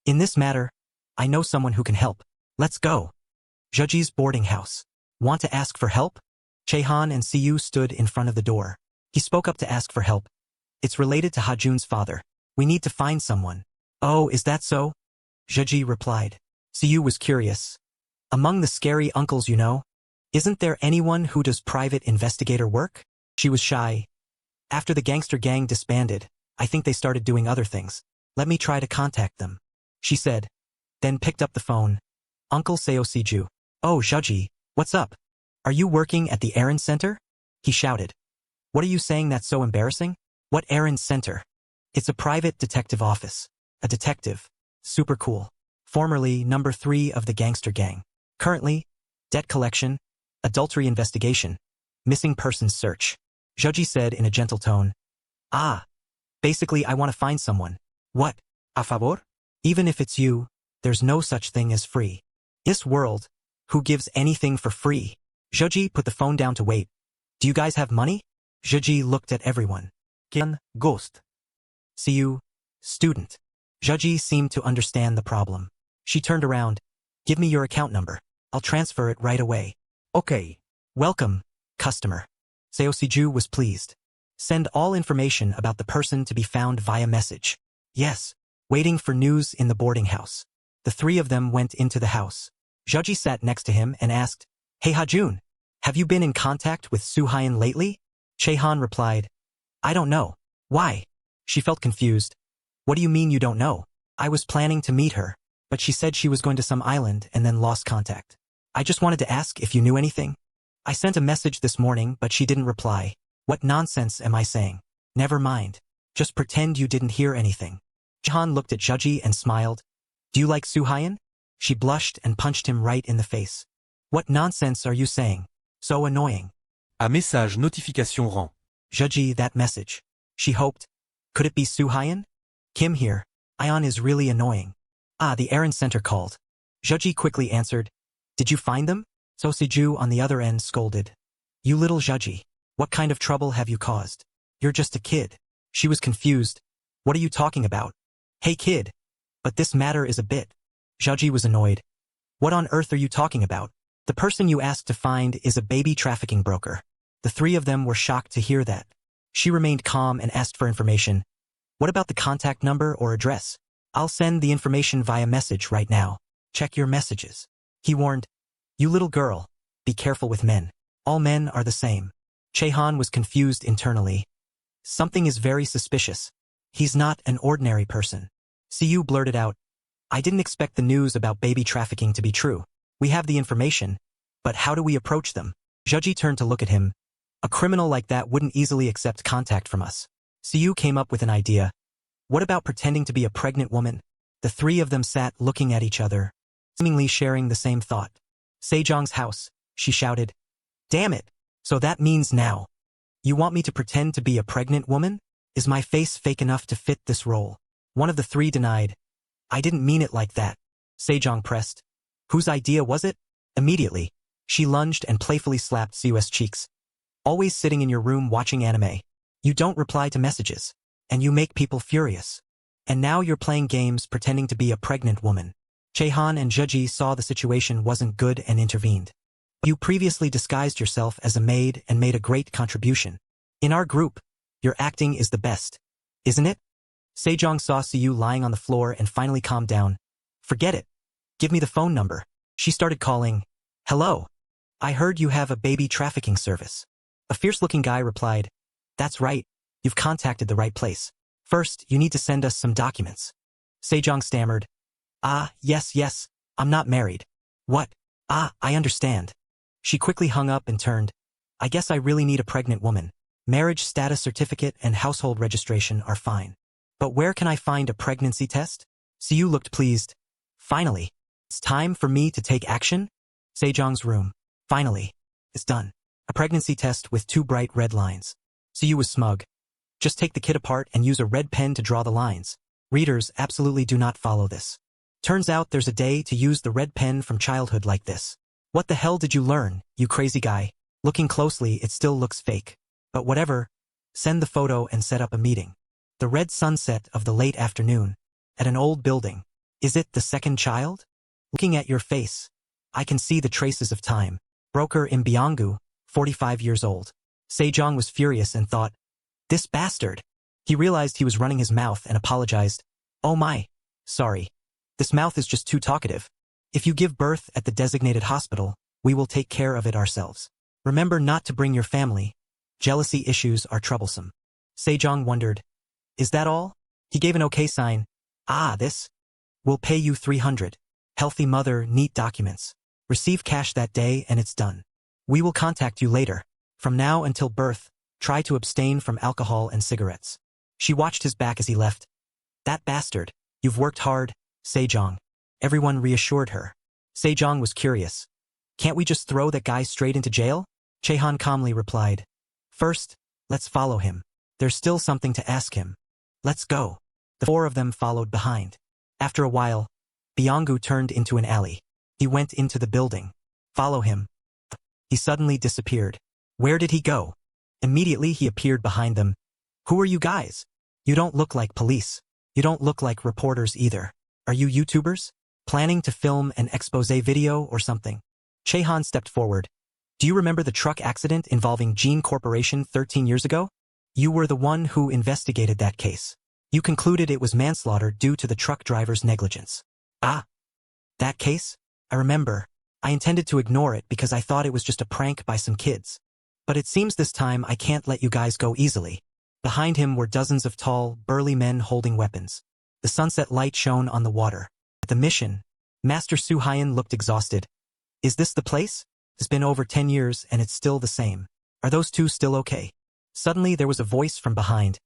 "In this matter, I know someone who can help. Let's go." Jeji's boarding house. "Want to ask for help?" Chehan and Siyu stood in front of the door. He spoke up to ask for help. "It's related to Hajun's father. We need to find someone." "Oh, is that so?" Jeji replied. Siyu was curious. "Among the scary uncles you know, isn't there anyone who does private investigator work?" She was shy. "After the gangster gang disbanded, I think they started doing other things. Let me try to contact them," she said, then picked up the phone. "Uncle Seosiju." "Oh, Jeji, what's up? Are you working at the errand center?" he shouted. "What are you saying that's so embarrassing? What errand center?" "It's a private detective office. A detective. Super cool. Formerly number 3 of the gangster gang. Currently, debt collection, adultery investigation, missing persons search," Jeji said in a gentle tone. "Ah. Basically, I want to find someone." "What? A favor?" "Even if it's you, there's no such thing as free. This world, who gives anything for free?" Jeji put the phone down to wait. "Do you guys have money?" Jeji looked at everyone. Kian, ghost. Siyu, student. Jeji seemed to understand the problem. She turned around. "Give me your account number. I'll transfer it right away." Okay. "Welcome, customer." Seosiju was pleased. "Send all information about the person to be found via message." "Yes." Waiting for news in the boarding house. The 3 of them went into the house. Jeji sat next to him and asked, "Hey Hajun, have you been in contact with Suhayan lately?" Chehan replied, "I don't know. Why?" She felt confused. "What do you mean you don't know? I was planning to meet her, but she said she was going to some island and then lost contact. I just wanted to ask if you knew anything. I sent a message this morning, but she didn't reply. What nonsense am I saying? Never mind. Just pretend you didn't hear anything." Chehan looked at Jeji and smiled. "Do you like Suhayan?" She blushed and punched him right in the face. "What nonsense are you saying? So annoying." Un message notification rang. Jeji, that message. She hoped. Could it be Suhayan? Kim here. Ion is really annoying. Ah, the errand center called. Jeji quickly answered. "Did you find them?" Sosiju on the other end scolded. "You little Jeji. What kind of trouble have you caused? You're just a kid." She was confused. What are you talking about? Hey kid. But this matter is a bit. Zheji was annoyed. What on earth are you talking about? The person you asked to find is a baby trafficking broker. The three of them were shocked to hear that. She remained calm and asked for information. What about the contact number or address? I'll send the information via message right now. Check your messages. He warned. You little girl. Be careful with men. All men are the same. Chehan was confused internally. Something is very suspicious. He's not an ordinary person. Siyu blurted out. I didn't expect the news about baby trafficking to be true. We have the information, but how do we approach them? Zheji turned to look at him. A criminal like that wouldn't easily accept contact from us. Siyu came up with an idea. What about pretending to be a pregnant woman? The three of them sat looking at each other, seemingly sharing the same thought. Sejong's house, she shouted. Damn it! So that means now. You want me to pretend to be a pregnant woman? Is my face fake enough to fit this role? One of the three denied. I didn't mean it like that. Sejong pressed. Whose idea was it? Immediately, she lunged and playfully slapped Siyu's cheeks. Always sitting in your room watching anime. You don't reply to messages. And you make people furious. And now you're playing games pretending to be a pregnant woman. Chehan and Zheji saw the situation wasn't good and intervened. You previously disguised yourself as a maid and made a great contribution. In our group, your acting is the best. Isn't it? Sejong saw Siyu lying on the floor and finally calmed down. Forget it. Give me the phone number. She started calling. Hello. I heard you have a baby trafficking service. A fierce-looking guy replied. That's right. You've contacted the right place. First, you need to send us some documents. Sejong stammered. Yes. I'm not married. What? I understand. She quickly hung up and turned. I guess I really need a pregnant woman. Marriage status certificate and household registration are fine. But where can I find a pregnancy test? Siyu looked pleased. Finally. It's time for me to take action? Sejong's room. Finally. It's done. A pregnancy test with 2 bright red lines. Siyu was smug. Just take the kid apart and use a red pen to draw the lines. Readers absolutely do not follow this. Turns out there's a day to use the red pen from childhood like this. What the hell did you learn, you crazy guy? Looking closely, it still looks fake. But whatever. Send the photo and set up a meeting. The red sunset of the late afternoon. At an old building. Is it the second child? Looking at your face. I can see the traces of time. Broker in Byonggu, 45 years old. Sejong was furious and thought, this bastard. He realized he was running his mouth and apologized. Oh my. Sorry. This mouth is just too talkative. If you give birth at the designated hospital, we will take care of it ourselves. Remember not to bring your family. Jealousy issues are troublesome. Sejong wondered. Is that all? He gave an okay sign. This. We'll pay you 300. Healthy mother, neat documents. Receive cash that day and it's done. We will contact you later. From now until birth, try to abstain from alcohol and cigarettes. She watched his back as he left. That bastard. You've worked hard, Sejong. Everyone reassured her. Sejong was curious. Can't we just throw that guy straight into jail? Chehan calmly replied. First, let's follow him. There's still something to ask him. Let's go. The 4 of them followed behind. After a while, Byonggu turned into an alley. He went into the building. Follow him. He suddenly disappeared. Where did he go? Immediately he appeared behind them. Who are you guys? You don't look like police. You don't look like reporters either. Are you YouTubers? Planning to film an expose video or something? Chehan stepped forward. Do you remember the truck accident involving Gene Corporation 13 years ago? You were the one who investigated that case. You concluded it was manslaughter due to the truck driver's negligence. That case? I remember. I intended to ignore it because I thought it was just a prank by some kids. But it seems this time I can't let you guys go easily. Behind him were dozens of tall, burly men holding weapons. The sunset light shone on the water. At the mission, Master Su Hyan looked exhausted. Is this the place? It's been over 10 years and it's still the same. Are those 2 still okay? Suddenly there was a voice from behind.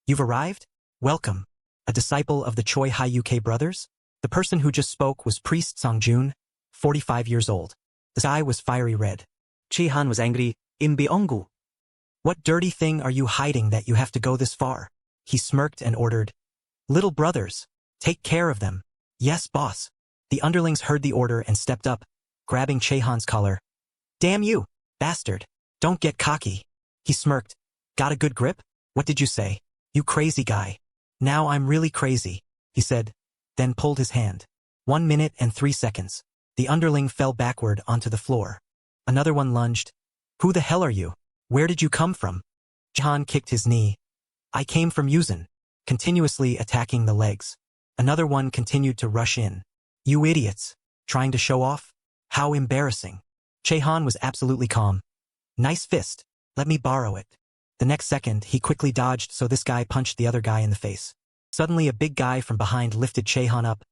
You've arrived? Welcome. A disciple of the Choi Hyuk brothers? The person who just spoke was Priest Songjun, 45 years old. The sky was fiery red. Chehan was angry. In Byonggu. What dirty thing are you hiding that you have to go this far? He smirked and ordered. Little brothers, take care of them. Yes, boss. The underlings heard the order and stepped up, grabbing Chehan's collar. Damn you, bastard. Don't get cocky. He smirked. Got a good grip? What did you say? You crazy guy. Now I'm really crazy, he said, then pulled his hand. 1 minute and 3 seconds. The underling fell backward onto the floor. Another one lunged. Who the hell are you? Where did you come from? Chehan kicked his knee. I came from Yuzan, continuously attacking the legs. Another one continued to rush in. You idiots. Trying to show off? How embarrassing. Chehan was absolutely calm. Nice fist. Let me borrow it. The next second, he quickly dodged so this guy punched the other guy in the face. Suddenly a big guy from behind lifted Chehan up.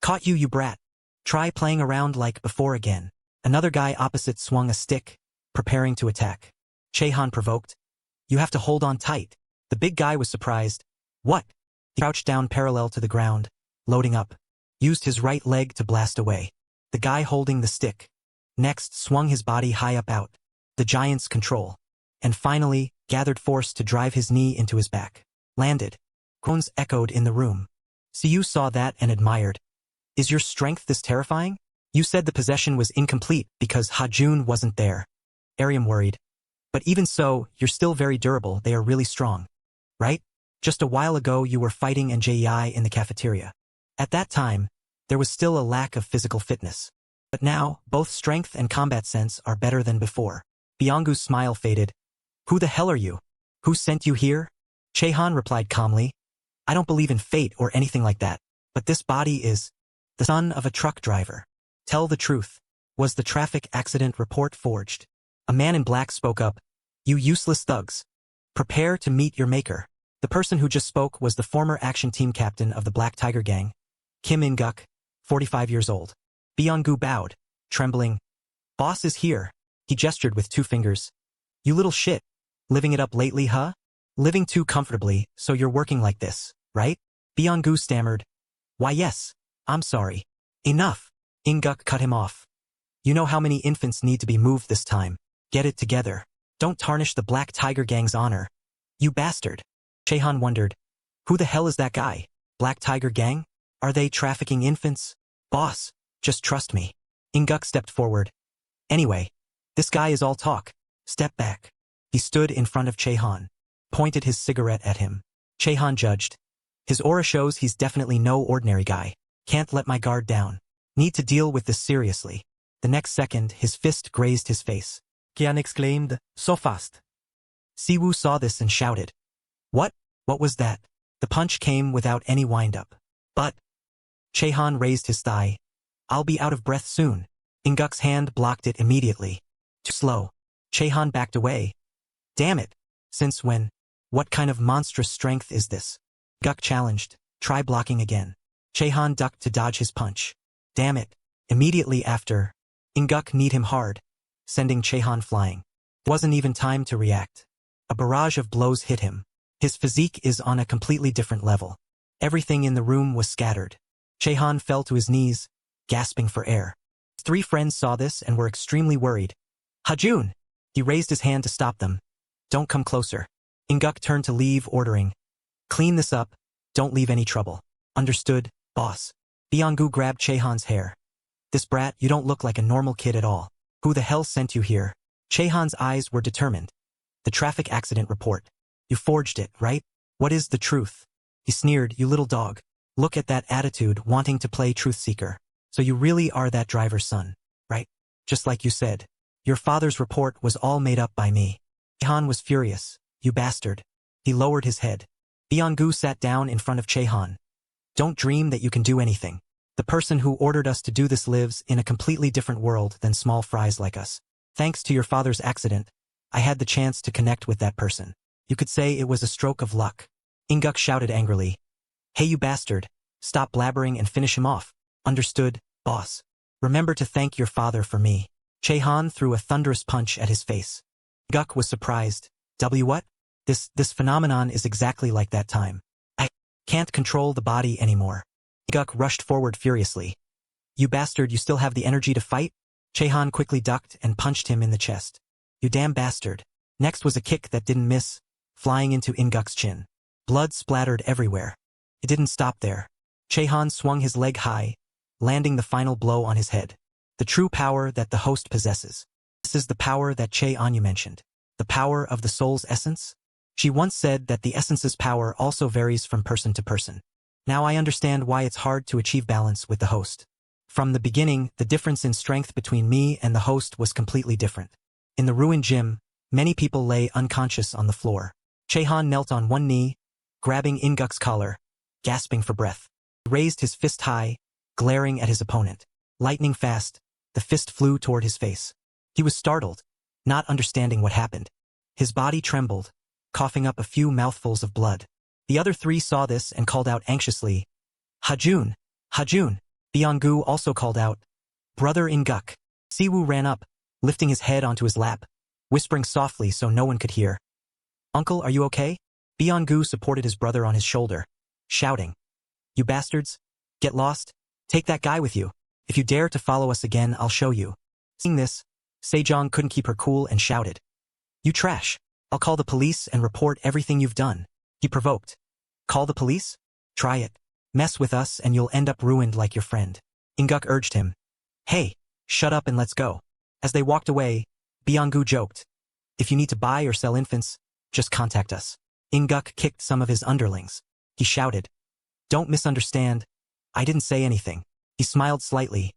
Caught you, you brat. Try playing around like before again. Another guy opposite swung a stick, preparing to attack. Chehan provoked. You have to hold on tight. The big guy was surprised. What? He crouched down parallel to the ground, loading up. Used his right leg to blast away. The guy holding the stick. Next swung his body high up out. The giant's control. And finally, gathered force to drive his knee into his back. Landed. Groans echoed in the room. Siyu saw that and admired. Is your strength this terrifying? You said the possession was incomplete because Hajun wasn't there. Ariam worried. But even so, you're still very durable, they are really strong. Right? Just a while ago you were fighting NJEI in the cafeteria. At that time, there was still a lack of physical fitness. But now, both strength and combat sense are better than before. Byonggu's smile faded. Who the hell are you? Who sent you here? Chehan replied calmly. I don't believe in fate or anything like that, but this body is the son of a truck driver. Tell the truth. Was the traffic accident report forged? A man in black spoke up. You useless thugs. Prepare to meet your maker. The person who just spoke was the former action team captain of the Black Tiger Gang, Kim In-guk, 45 years old. Byonggu bowed, trembling. Boss is here. He gestured with 2 fingers. You little shit. Living it up lately, huh? Living too comfortably, so you're working like this, right? Byonggu stammered. Why yes. I'm sorry. Enough. In-guk cut him off. You know how many infants need to be moved this time. Get it together. Don't tarnish the Black Tiger Gang's honor. You bastard. Chehan wondered. Who the hell is that guy? Black Tiger Gang? Are they trafficking infants? Boss, just trust me. In-guk stepped forward. Anyway, this guy is all talk. Step back. He stood in front of Chehan, pointed his cigarette at him. Chehan judged. His aura shows he's definitely no ordinary guy. Can't let my guard down. Need to deal with this seriously. The next second, his fist grazed his face. Kian exclaimed, so fast. Siwoo saw this and shouted. What? What was that? The punch came without any wind-up. But Chehan raised his thigh. I'll be out of breath soon. In-guk's hand blocked it immediately. Too slow. Chehan backed away. Damn it. Since when? What kind of monstrous strength is this? Guk challenged. Try blocking again. Chehan ducked to dodge his punch. Damn it. Immediately after, In-guk kneed him hard, sending Chehan flying. Wasn't even time to react. A barrage of blows hit him. His physique is on a completely different level. Everything in the room was scattered. Chehan fell to his knees, gasping for air. His 3 friends saw this and were extremely worried. Hajun! He raised his hand to stop them. Don't come closer. In-guk turned to leave, ordering. Clean this up. Don't leave any trouble. Understood, boss. Byonggu grabbed Chehan's hair. This brat, you don't look like a normal kid at all. Who the hell sent you here? Chehan's eyes were determined. The traffic accident report. You forged it, right? What is the truth? He sneered, you little dog. Look at that attitude, wanting to play truth seeker. So you really are that driver's son, right? Just like you said. Your father's report was all made up by me. Chehan was furious. You bastard. He lowered his head. Byonggu sat down in front of Chehan. Don't dream that you can do anything. The person who ordered us to do this lives in a completely different world than small fries like us. Thanks to your father's accident, I had the chance to connect with that person. You could say it was a stroke of luck. In-guk shouted angrily. Hey you bastard, stop blabbering and finish him off. Understood, boss. Remember to thank your father for me. Chehan threw a thunderous punch at his face. Guk was surprised. What? This phenomenon is exactly like that time. I can't control the body anymore. Guk rushed forward furiously. You bastard, you still have the energy to fight? Chehan quickly ducked and punched him in the chest. You damn bastard. Next was a kick that didn't miss, flying into In-guk's chin. Blood splattered everywhere. It didn't stop there. Chehan swung his leg high, landing the final blow on his head. The true power that the host possesses. This is the power that Che Anyu mentioned. The power of the soul's essence? She once said that the essence's power also varies from person to person. Now I understand why it's hard to achieve balance with the host. From the beginning, the difference in strength between me and the host was completely different. In the ruined gym, many people lay unconscious on the floor. Chehan knelt on one knee, grabbing Inguk's collar, gasping for breath. He raised his fist high, glaring at his opponent. Lightning fast, the fist flew toward his face. He was startled, not understanding what happened. His body trembled, coughing up a few mouthfuls of blood. The other three saw this and called out anxiously, "Hajun! Hajun!" Byung-gu also called out, "Brother Inguk." Siwoo ran up, lifting his head onto his lap, whispering softly so no one could hear. "Uncle, are you okay?" Byung-gu supported his brother on his shoulder, shouting, "You bastards! Get lost! Take that guy with you! If you dare to follow us again, I'll show you." Seeing this, Sejong couldn't keep her cool and shouted, "You trash! I'll call the police and report everything you've done." He provoked. "Call the police? Try it. Mess with us and you'll end up ruined like your friend." Inguk urged him. "Hey, shut up and let's go." As they walked away, Byung-gu joked, "If you need to buy or sell infants, just contact us." Inguk kicked some of his underlings. He shouted, "Don't misunderstand. I didn't say anything." He smiled slightly.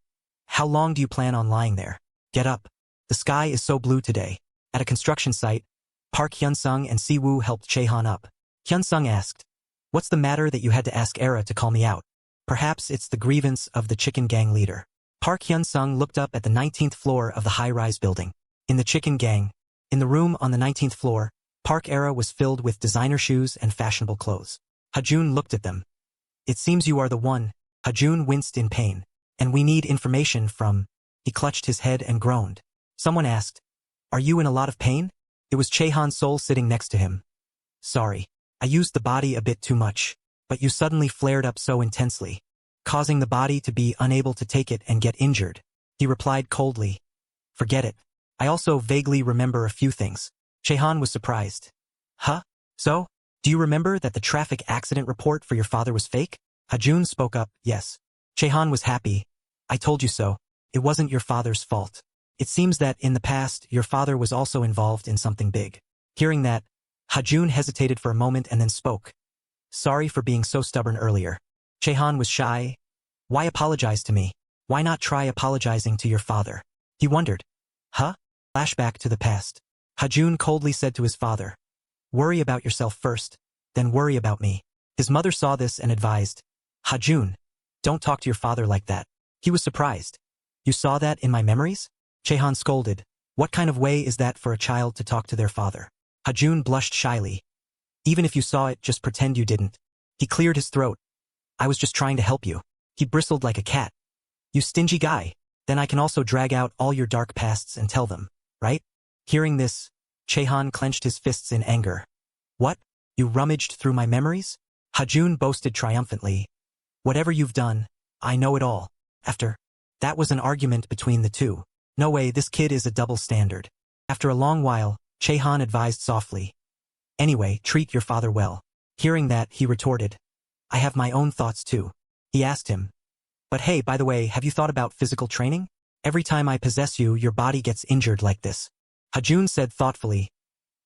"How long do you plan on lying there? Get up. The sky is so blue today." At a construction site, Park Hyun-sung and Siwoo helped Chehan up. Hyun-sung asked, "What's the matter that you had to ask Era to call me out?" "Perhaps it's the grievance of the chicken gang leader." Park Hyun-sung looked up at the 19th floor of the high-rise building. In the chicken gang, in the room on the 19th floor, Park Era was filled with designer shoes and fashionable clothes. Hajun looked at them. "It seems you are the one." Hajun winced in pain. "And we need information from..." He clutched his head and groaned. Someone asked, "Are you in a lot of pain?" It was Chehan Sol sitting next to him. "Sorry. I used the body a bit too much, but you suddenly flared up so intensely, causing the body to be unable to take it and get injured." He replied coldly, "Forget it. I also vaguely remember a few things." Chehan was surprised. "Huh? So? Do you remember that the traffic accident report for your father was fake?" Hajun spoke up, "Yes." Chehan was happy. "I told you so. It wasn't your father's fault. It seems that in the past, your father was also involved in something big." Hearing that, Hajun hesitated for a moment and then spoke. "Sorry for being so stubborn earlier." Chehan was shy. "Why apologize to me? Why not try apologizing to your father?" He wondered. "Huh?" Flashback to the past. Hajun coldly said to his father, "Worry about yourself first, then worry about me." His mother saw this and advised, "Hajun, don't talk to your father like that." He was surprised. "You saw that in my memories?" Chehan scolded. "What kind of way is that for a child to talk to their father?" Hajun blushed shyly. "Even if you saw it, just pretend you didn't." He cleared his throat. "I was just trying to help you." He bristled like a cat. "You stingy guy. Then I can also drag out all your dark pasts and tell them, right?" Hearing this, Chehan clenched his fists in anger. "What? You rummaged through my memories?" Hajun boasted triumphantly. "Whatever you've done, I know it all." After that was an argument between the two. "No way, this kid is a double standard." After a long while, Chehan advised softly, "Anyway, treat your father well." Hearing that, he retorted, "I have my own thoughts too." He asked him, "But hey, by the way, have you thought about physical training? Every time I possess you, your body gets injured like this." Hajun said thoughtfully,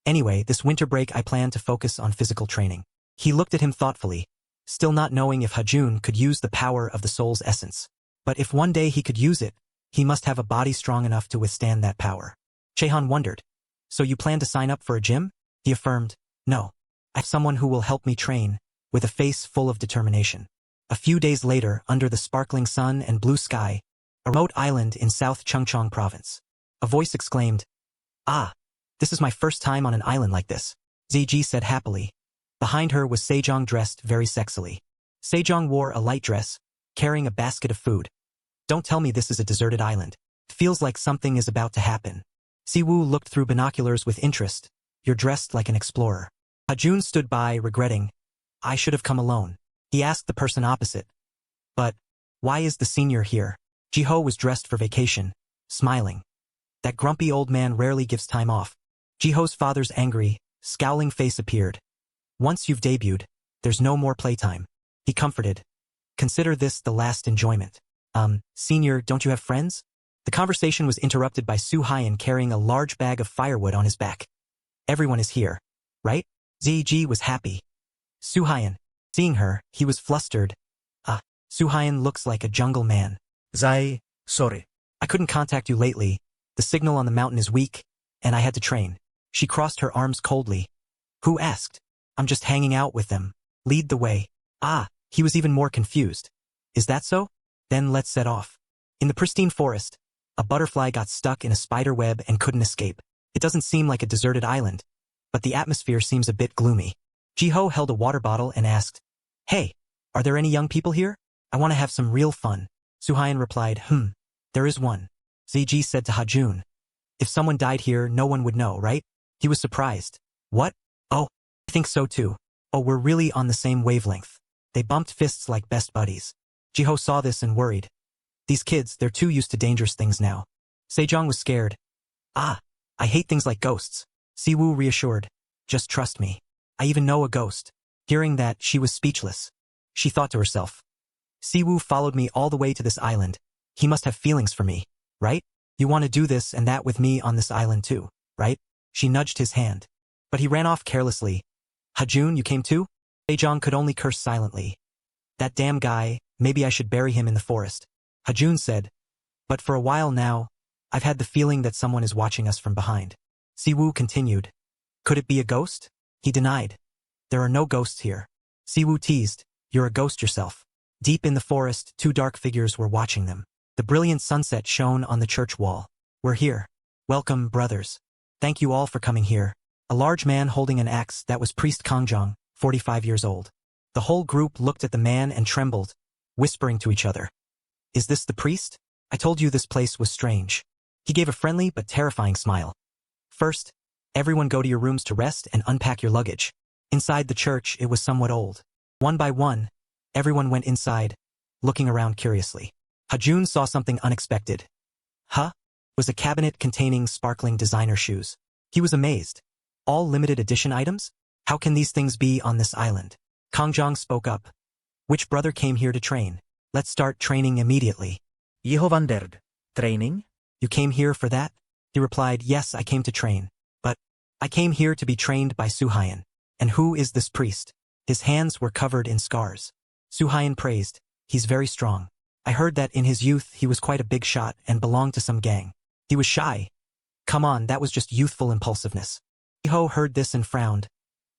"Anyway, this winter break I plan to focus on physical training." He looked at him thoughtfully, still not knowing if Hajun could use the power of the soul's essence. But if one day he could use it, he must have a body strong enough to withstand that power. Chehan wondered, "So you plan to sign up for a gym?" He affirmed, "No. I have someone who will help me train," with a face full of determination. A few days later, under the sparkling sun and blue sky, a remote island in South Chungcheong province. A voice exclaimed, "Ah, this is my first time on an island like this," Ziji said happily. Behind her was Sejong dressed very sexily. Sejong wore a light dress, carrying a basket of food. "Don't tell me this is a deserted island. It feels like something is about to happen." Siwoo looked through binoculars with interest. "You're dressed like an explorer." Hajun stood by, regretting, "I should have come alone." He asked the person opposite, "But why is the senior here?" Jiho was dressed for vacation, smiling. "That grumpy old man rarely gives time off." Jiho's father's angry, scowling face appeared. "Once you've debuted, there's no more playtime." He comforted. "Consider this the last enjoyment." Senior, don't you have friends?" The conversation was interrupted by Su Hyan carrying a large bag of firewood on his back. "Everyone is here, right?" Ziji was happy. Suhayan. Seeing her, he was flustered. Suhayan looks like a jungle man. Zai, sorry. I couldn't contact you lately. The signal on the mountain is weak, and I had to train. She crossed her arms coldly. Who asked? I'm just hanging out with them. Lead the way. He was even more confused. Is that so? Then let's set off. In the pristine forest, a butterfly got stuck in a spider web and couldn't escape. It doesn't seem like a deserted island, but the atmosphere seems a bit gloomy. Jiho held a water bottle and asked, Hey, are there any young people here? I want to have some real fun. Suhayan replied, there is one. Ziji said to Hajun, if someone died here, no one would know, right? He was surprised. What? Oh, I think so too. Oh, we're really on the same wavelength. They bumped fists like best buddies. Jiho saw this and worried. These kids, they're too used to dangerous things now. Sejong was scared. I hate things like ghosts. Siwoo reassured. Just trust me. I even know a ghost. Hearing that, she was speechless. She thought to herself. Siwoo followed me all the way to this island. He must have feelings for me, right? You want to do this and that with me on this island too, right? She nudged his hand. But he ran off carelessly. Hajun, you came too? Sejong could only curse silently. That damn guy, maybe I should bury him in the forest. Hajun said. But for a while now, I've had the feeling that someone is watching us from behind. Siwoo continued. Could it be a ghost? He denied. There are no ghosts here. Siwoo teased. You're a ghost yourself. Deep in the forest, two dark figures were watching them. The brilliant sunset shone on the church wall. We're here. Welcome, brothers. Thank you all for coming here. A large man holding an axe, that was Priest Kangjong, 45 years old. The whole group looked at the man and trembled, whispering to each other. Is this the priest? I told you this place was strange. He gave a friendly but terrifying smile. First, everyone go to your rooms to rest and unpack your luggage. Inside the church, it was somewhat old. One by one, everyone went inside, looking around curiously. Hajun saw something unexpected. It was a cabinet containing sparkling designer shoes. He was amazed. All limited edition items? How can these things be on this island? Kangjong spoke up. Which brother came here to train? Let's start training immediately. Jeho wandered. Training? You came here for that? He replied, yes, I came to train. But I came here to be trained by Suhayan. And who is this priest? His hands were covered in scars. Suhayan praised. He's very strong. I heard that in his youth he was quite a big shot and belonged to some gang. He was shy. Come on, that was just youthful impulsiveness. Jiho heard this and frowned.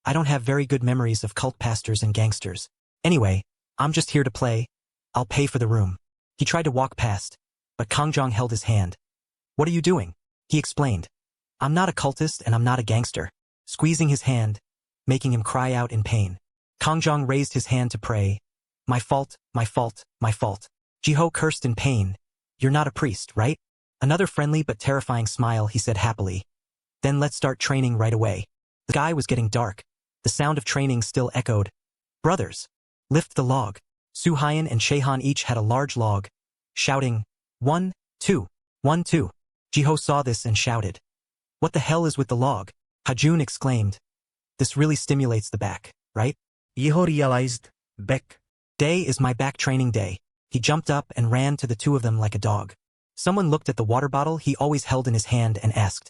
I don't have very good memories of cult pastors and gangsters. Anyway, I'm just here to play. I'll pay for the room. He tried to walk past, but Kangjong held his hand. What are you doing? He explained. I'm not a cultist and I'm not a gangster. Squeezing his hand, making him cry out in pain. Kangjong raised his hand to pray. My fault, my fault, my fault. Jiho cursed in pain. You're not a priest, right? Another friendly but terrifying smile, he said happily. Then let's start training right away. The sky was getting dark. The sound of training still echoed. Brothers, lift the log. Suhayan and Chehan each had a large log, shouting, 1, 2, 1, 2. Jiho saw this and shouted. What the hell is with the log? Hajun exclaimed. This really stimulates the back, right? Jeho realized. Back. Day is my back training day. He jumped up and ran to the two of them like a dog. Someone looked at the water bottle he always held in his hand and asked,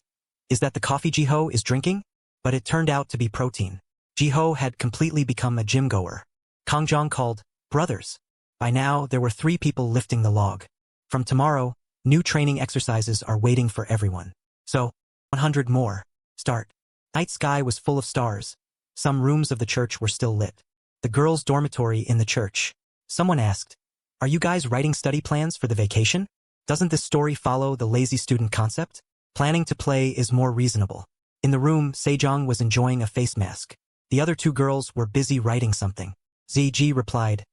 is that the coffee Jiho is drinking? But it turned out to be protein. Jiho had completely become a gym goer. Kangjong called, brothers. By now, there were 3 people lifting the log. From tomorrow, new training exercises are waiting for everyone. So, 100 more. Start. Night sky was full of stars. Some rooms of the church were still lit. The girls' dormitory in the church. Someone asked, are you guys writing study plans for the vacation? Doesn't this story follow the lazy student concept? Planning to play is more reasonable. In the room, Sejong was enjoying a face mask. The other 2 girls were busy writing something. ZG replied,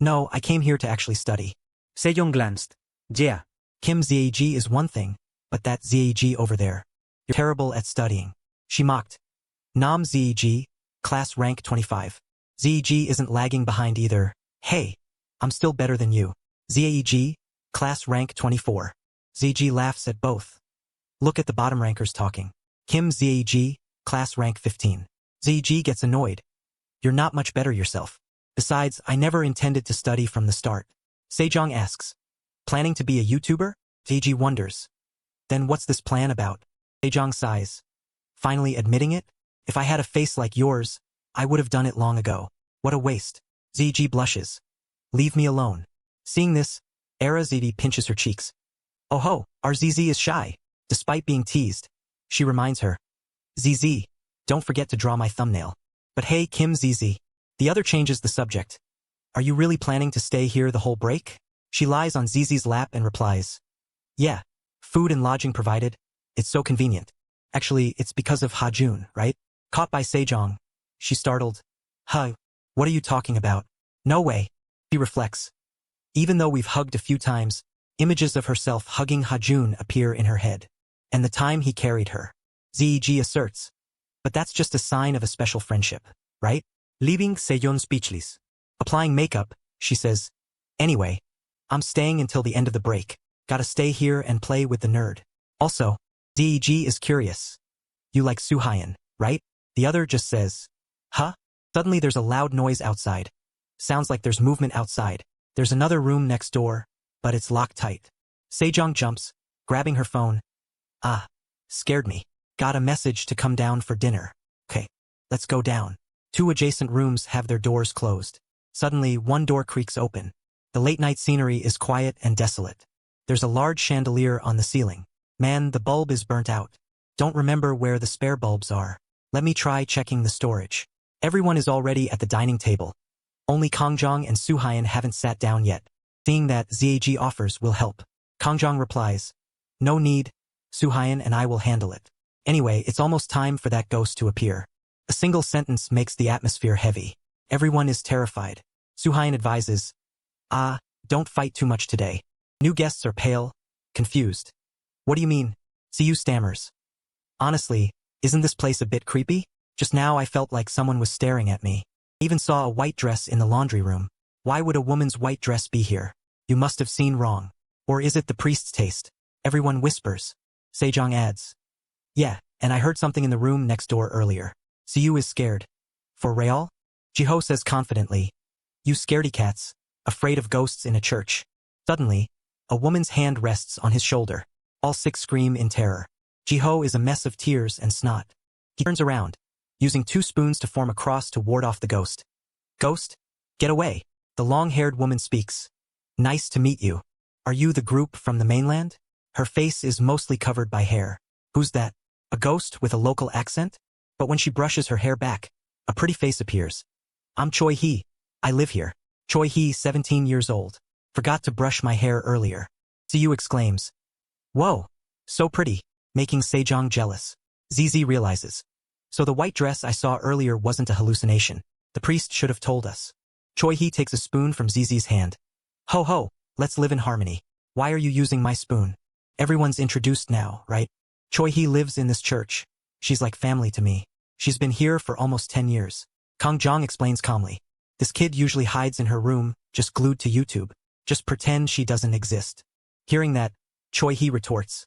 no, I came here to actually study. Sejong glanced. Yeah. Kim ZAG is one thing, but that ZAG over there. You're terrible at studying. She mocked. Nam ZAG, class rank 25. ZAG isn't lagging behind either. Hey, I'm still better than you. ZAG, class rank 24. ZG laughs at both. Look at the bottom rankers talking. Kim ZAG, class rank 15. ZG gets annoyed. You're not much better yourself. Besides, I never intended to study from the start. Sejong asks, planning to be a YouTuber? ZG wonders. Then what's this plan about? Sejong sighs. Finally admitting it? If I had a face like yours, I would have done it long ago. What a waste. ZG blushes. Leave me alone. Seeing this, Era ZD pinches her cheeks. Oh ho, our ZZ is shy. Despite being teased, she reminds her. ZZ, don't forget to draw my thumbnail. But hey Kim ZZ. The other changes the subject. Are you really planning to stay here the whole break? She lies on ZZ's lap and replies. Yeah, food and lodging provided. It's so convenient. Actually, it's because of Hajun, right? Caught by Sejong. She startled. Huh, what are you talking about? No way. She reflects. Even though we've hugged a few times, images of herself hugging Hajun appear in her head. And the time he carried her. ZG asserts. But that's just a sign of a special friendship, right? Leaving Sejong speechless. Applying makeup, she says. Anyway, I'm staying until the end of the break. Gotta stay here and play with the nerd. Also, DEG is curious. You like Suhayan, right? The other just says, huh? Suddenly there's a loud noise outside. Sounds like there's movement outside. There's another room next door, but it's locked tight. Sejong jumps, grabbing her phone. Ah, scared me. Got a message to come down for dinner. Okay, let's go down. Two adjacent rooms have their doors closed. Suddenly, one door creaks open. The late-night scenery is quiet and desolate. There's a large chandelier on the ceiling. Man, the bulb is burnt out. Don't remember where the spare bulbs are. Let me try checking the storage. Everyone is already at the dining table. Only Kongjong and Suhayan haven't sat down yet. Seeing that ZAG offers will help. Kongjong replies, no need, Suhayan and I will handle it. Anyway, it's almost time for that ghost to appear. A single sentence makes the atmosphere heavy. Everyone is terrified. Suhayan advises, don't fight too much today. New guests are pale, confused. What do you mean? Siyu stammers. Honestly, isn't this place a bit creepy? Just now I felt like someone was staring at me. Even saw a white dress in the laundry room. Why would a woman's white dress be here? You must have seen wrong. Or is it the priest's taste? Everyone whispers. Sejong adds. Yeah, and I heard something in the room next door earlier. Siyu is scared. For real? Jiho says confidently. You scaredy cats, afraid of ghosts in a church. Suddenly, a woman's hand rests on his shoulder. All six scream in terror. Jiho is a mess of tears and snot. He turns around, using 2 spoons to form a cross to ward off the ghost. Ghost? Get away. The long-haired woman speaks. Nice to meet you. Are you the group from the mainland? Her face is mostly covered by hair. Who's that? A ghost with a local accent? But when she brushes her hair back, a pretty face appears. I'm Choi Hee. I live here. Choi Hee, 17 years old. Forgot to brush my hair earlier. Siyu exclaims. Whoa, so pretty, making Sejong jealous. ZZ realizes. So the white dress I saw earlier wasn't a hallucination. The priest should have told us. Choi Hee takes a spoon from ZZ's hand. Ho ho, let's live in harmony. Why are you using my spoon? Everyone's introduced now, right? Choi Hee lives in this church. She's like family to me. She's been here for almost 10 years. Kongjong explains calmly. This kid usually hides in her room, just glued to YouTube. Just pretend she doesn't exist. Hearing that, Choi Hee retorts.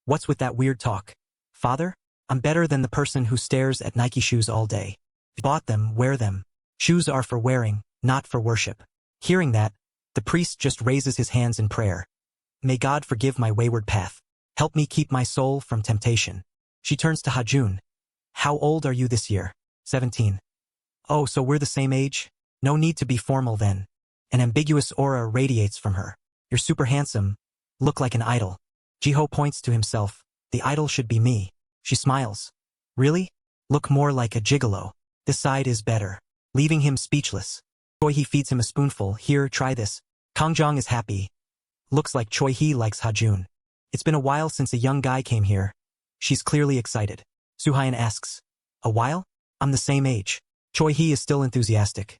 What's with that weird talk? Father? I'm better than the person who stares at Nike shoes all day. Bought them, wear them. Shoes are for wearing, not for worship. Hearing that, the priest just raises his hands in prayer. May God forgive my wayward path. Help me keep my soul from temptation. She turns to Hajun. How old are you this year? 17. Oh, so we're the same age? No need to be formal then. An ambiguous aura radiates from her. You're super handsome. Look like an idol. Jiho points to himself. The idol should be me. She smiles. Really? Look more like a gigolo. This side is better. Leaving him speechless. Choi Hee feeds him a spoonful. Here, try this. Kongjong is happy. Looks like Choi Hee likes Hajun. It's been a while since a young guy came here. She's clearly excited. Suhayan asks. A while? I'm the same age. Choi Hee is still enthusiastic.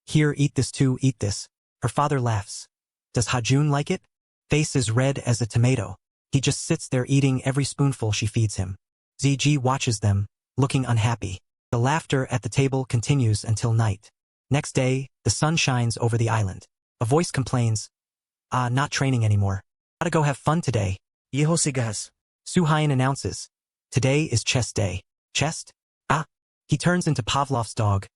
Here, eat this too, eat this. Her father laughs. Does Hajun like it? Face is red as a tomato. He just sits there eating every spoonful she feeds him. ZG watches them, looking unhappy. The laughter at the table continues until night. Next day, the sun shines over the island. A voice complains. Not training anymore. Gotta go have fun today. Jeho sigas. Suhayan announces. Today is chess day. Chest? He turns into Pavlov's dog.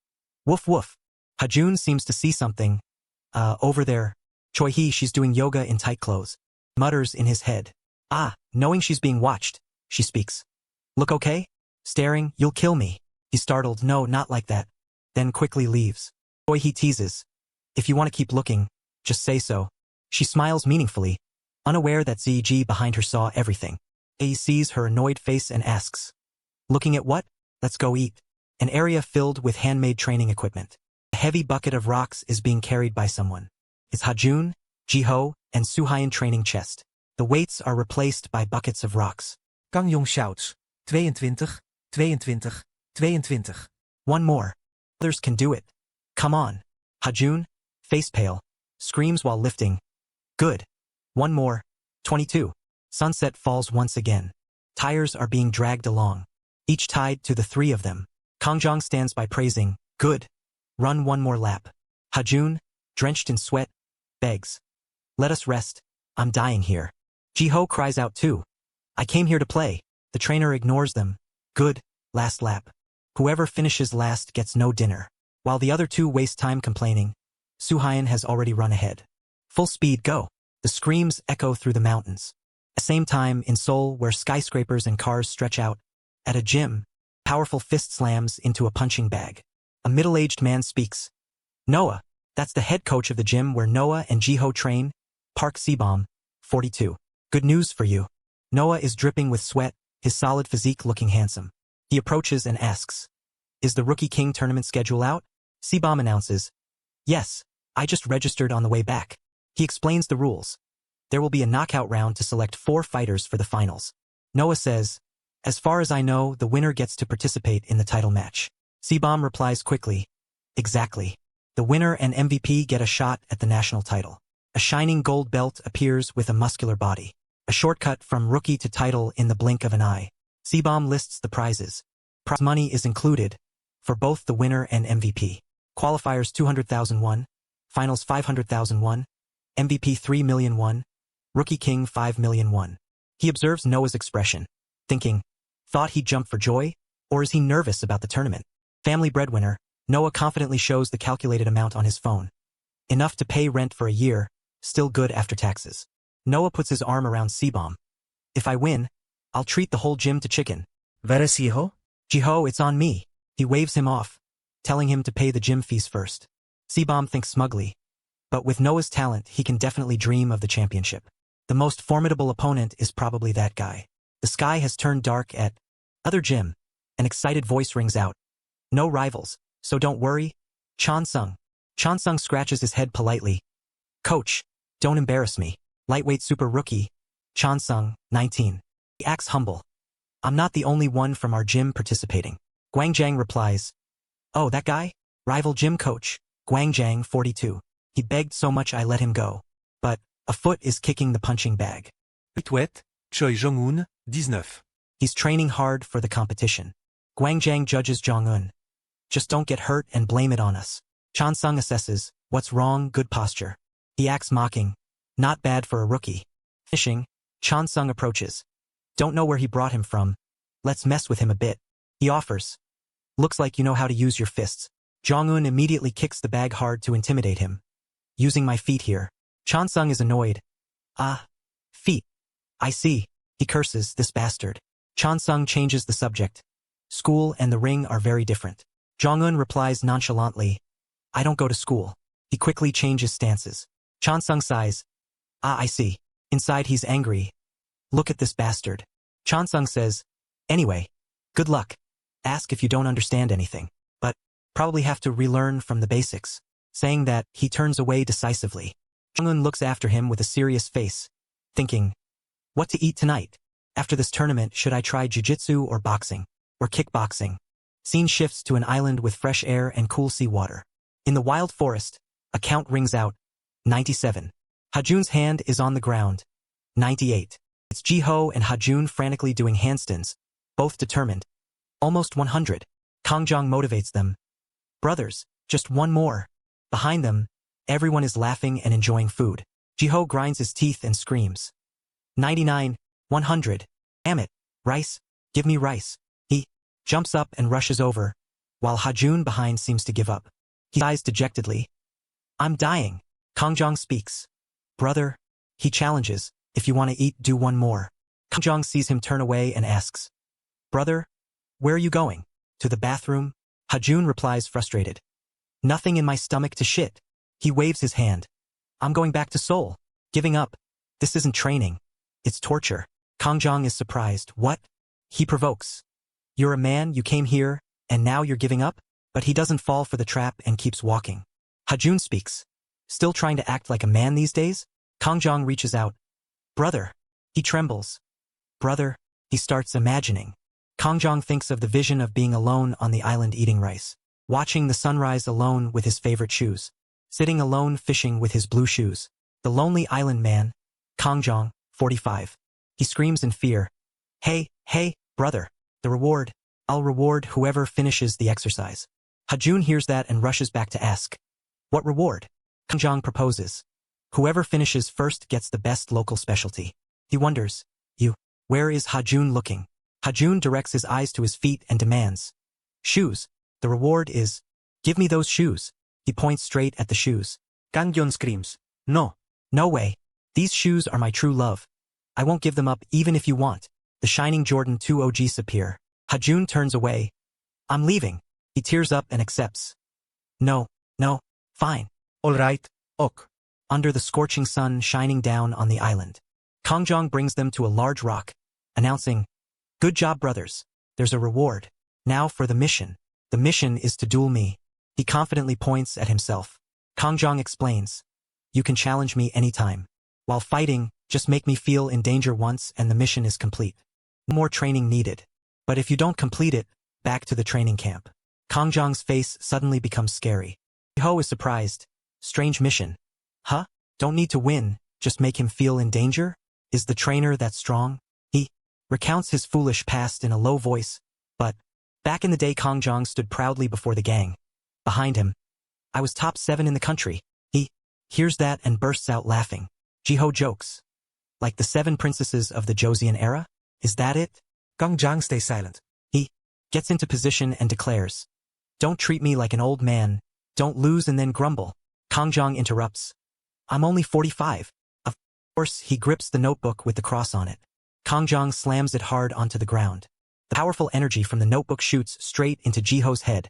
Woof woof. Hajun seems to see something. Over there. Choi Hee, she's doing yoga in tight clothes. Mutters in his head. Knowing she's being watched, she speaks. Look okay? Staring, you'll kill me. He's startled, no, not like that. Then quickly leaves. Boy, he teases. If you want to keep looking, just say so. She smiles meaningfully, unaware that ZG behind her saw everything. A sees her annoyed face and asks, looking at what? Let's go eat. An area filled with handmade training equipment. A heavy bucket of rocks is being carried by someone. It's Hajun, Jiho, and Suhayan training chest. The weights are replaced by buckets of rocks. Kangyong shouts. 22, 22, 22. One more. Others can do it. Come on. Hajun, face pale, screams while lifting. Good. One more. 22. Sunset falls once again. Tires are being dragged along, each tied to the three of them. Kangjong stands by praising. Good. Run one more lap. Hajun, drenched in sweat, begs. Let us rest. I'm dying here. Jiho cries out too. I came here to play. The trainer ignores them. Good. Last lap. Whoever finishes last gets no dinner. While the other two waste time complaining, Suhayan has already run ahead. Full speed, go. The screams echo through the mountains. At the same time, in Seoul, where skyscrapers and cars stretch out, at a gym, powerful fist slams into a punching bag. A middle-aged man speaks. Noah, that's the head coach of the gym where Noah and Jiho train, Park Sebom, 42. Good news for you. Noah is dripping with sweat, his solid physique looking handsome. He approaches and asks, is the Rookie King tournament schedule out? Sebom announces, yes, I just registered on the way back. He explains the rules. There will be a knockout round to select 4 fighters for the finals. Noah says, as far as I know, the winner gets to participate in the title match. Sebom replies quickly, exactly. The winner and MVP get a shot at the national title. A shining gold belt appears with a muscular body. A shortcut from rookie to title in the blink of an eye. Sebom lists the prizes. Prize money is included for both the winner and MVP. Qualifiers 200,000 won, finals 500,000 won, MVP 3 million won, Rookie King 5 million won. He observes Noah's expression, thinking, thought he'd jump for joy, or is he nervous about the tournament? Family breadwinner, Noah confidently shows the calculated amount on his phone. Enough to pay rent for a year, still good after taxes. Noah puts his arm around Sebom. If I win, I'll treat the whole gym to chicken. Where is Jiho? Jiho, it's on me. He waves him off, telling him to pay the gym fees first. Sebom thinks smugly, but with Noah's talent, he can definitely dream of the championship. The most formidable opponent is probably that guy. The sky has turned dark at other gym. An excited voice rings out. No rivals, so don't worry. Chansung. Chansung scratches his head politely. Coach, don't embarrass me. Lightweight super rookie. Chansung, 19. He acts humble. I'm not the only one from our gym participating. Guangjiang replies. Oh, that guy? Rival gym coach. Guangjiang, 42. He begged so much I let him go. But a foot is kicking the punching bag. Wet, Choi Jong-un, 19. He's training hard for the competition. Guangjiang judges Jong-un. Just don't get hurt and blame it on us. Chansung assesses, what's wrong, good posture. He acts mocking. Not bad for a rookie. Finishing, Chansung approaches. Don't know where he brought him from. Let's mess with him a bit. He offers. Looks like you know how to use your fists. Jong-un immediately kicks the bag hard to intimidate him. Using my feet here. Chansung is annoyed. Ah, feet. I see. He curses, this bastard. Chansung changes the subject. School and the ring are very different. Jong-un replies nonchalantly. I don't go to school. He quickly changes stances. Chansung sighs. Ah, I see. Inside he's angry. Look at this bastard. Chansung says, anyway, good luck. Ask if you don't understand anything, but probably have to relearn from the basics. Saying that, he turns away decisively. Jong-un looks after him with a serious face, thinking, what to eat tonight? After this tournament, should I try jiu-jitsu or boxing? Or kickboxing? Scene shifts to an island with fresh air and cool seawater. In the wild forest, a count rings out, 97. Hajun's hand is on the ground, 98. It's Jiho and Hajun frantically doing handstands, both determined. Almost 100. Kangjong motivates them. Brothers, just one more. Behind them, everyone is laughing and enjoying food. Jiho grinds his teeth and screams. 99, 100. Damn it, rice, give me rice. He jumps up and rushes over, while Hajun behind seems to give up. He sighs dejectedly. I'm dying. Kangjong speaks. Brother, he challenges, if you want to eat, do one more. Kangjong sees him turn away and asks. Brother, where are you going? To the bathroom? Hajun replies frustrated. Nothing in my stomach to shit. He waves his hand. I'm going back to Seoul. Giving up. This isn't training. It's torture. Kangjong is surprised. What? He provokes. You're a man, you came here, and now you're giving up? But he doesn't fall for the trap and keeps walking. Hajun speaks. Still trying to act like a man these days? Kangjong reaches out. Brother. He trembles. Brother. He starts imagining. Kangjong thinks of the vision of being alone on the island eating rice, watching the sunrise alone with his favorite shoes, sitting alone fishing with his blue shoes. The lonely island man, Kangjong, 45. He screams in fear. Hey, brother. The reward. I'll reward whoever finishes the exercise. Hajun hears that and rushes back to ask. What reward? Kangjong proposes. Whoever finishes first gets the best local specialty. He wonders. Where is Hajun looking? Hajun directs his eyes to his feet and demands. Shoes. The reward is. Give me those shoes. He points straight at the shoes. Kangjong screams. No. No way. These shoes are my true love. I won't give them up even if you want. The shining Jordan 2 OGs appear. Hajun turns away. I'm leaving. He tears up and accepts. No, fine. All right, ok. Under the scorching sun shining down on the island, Kangjong brings them to a large rock, announcing, Good job, brothers. There's a reward. Now for the mission. The mission is to duel me. He confidently points at himself. Kangjong explains. You can challenge me anytime. While fighting, just make me feel in danger once and the mission is complete. No more training needed. But if you don't complete it, back to the training camp. Kangjong's face suddenly becomes scary. Ho is surprised. Strange mission. Huh? Don't need to win, just make him feel in danger? Is the trainer that strong? He recounts his foolish past in a low voice, but back in the day Kangjong stood proudly before the gang. Behind him, I was top 7 in the country. He hears that and bursts out laughing. Jiho jokes. Like the 7 princesses of the Joseon era? Is that it? Kangjong stays silent. He gets into position and declares. Don't treat me like an old man. Don't lose and then grumble. Kangjong interrupts. I'm only 45. Of course, he grips the notebook with the cross on it. Kangjong slams it hard onto the ground. The powerful energy from the notebook shoots straight into Jiho's head,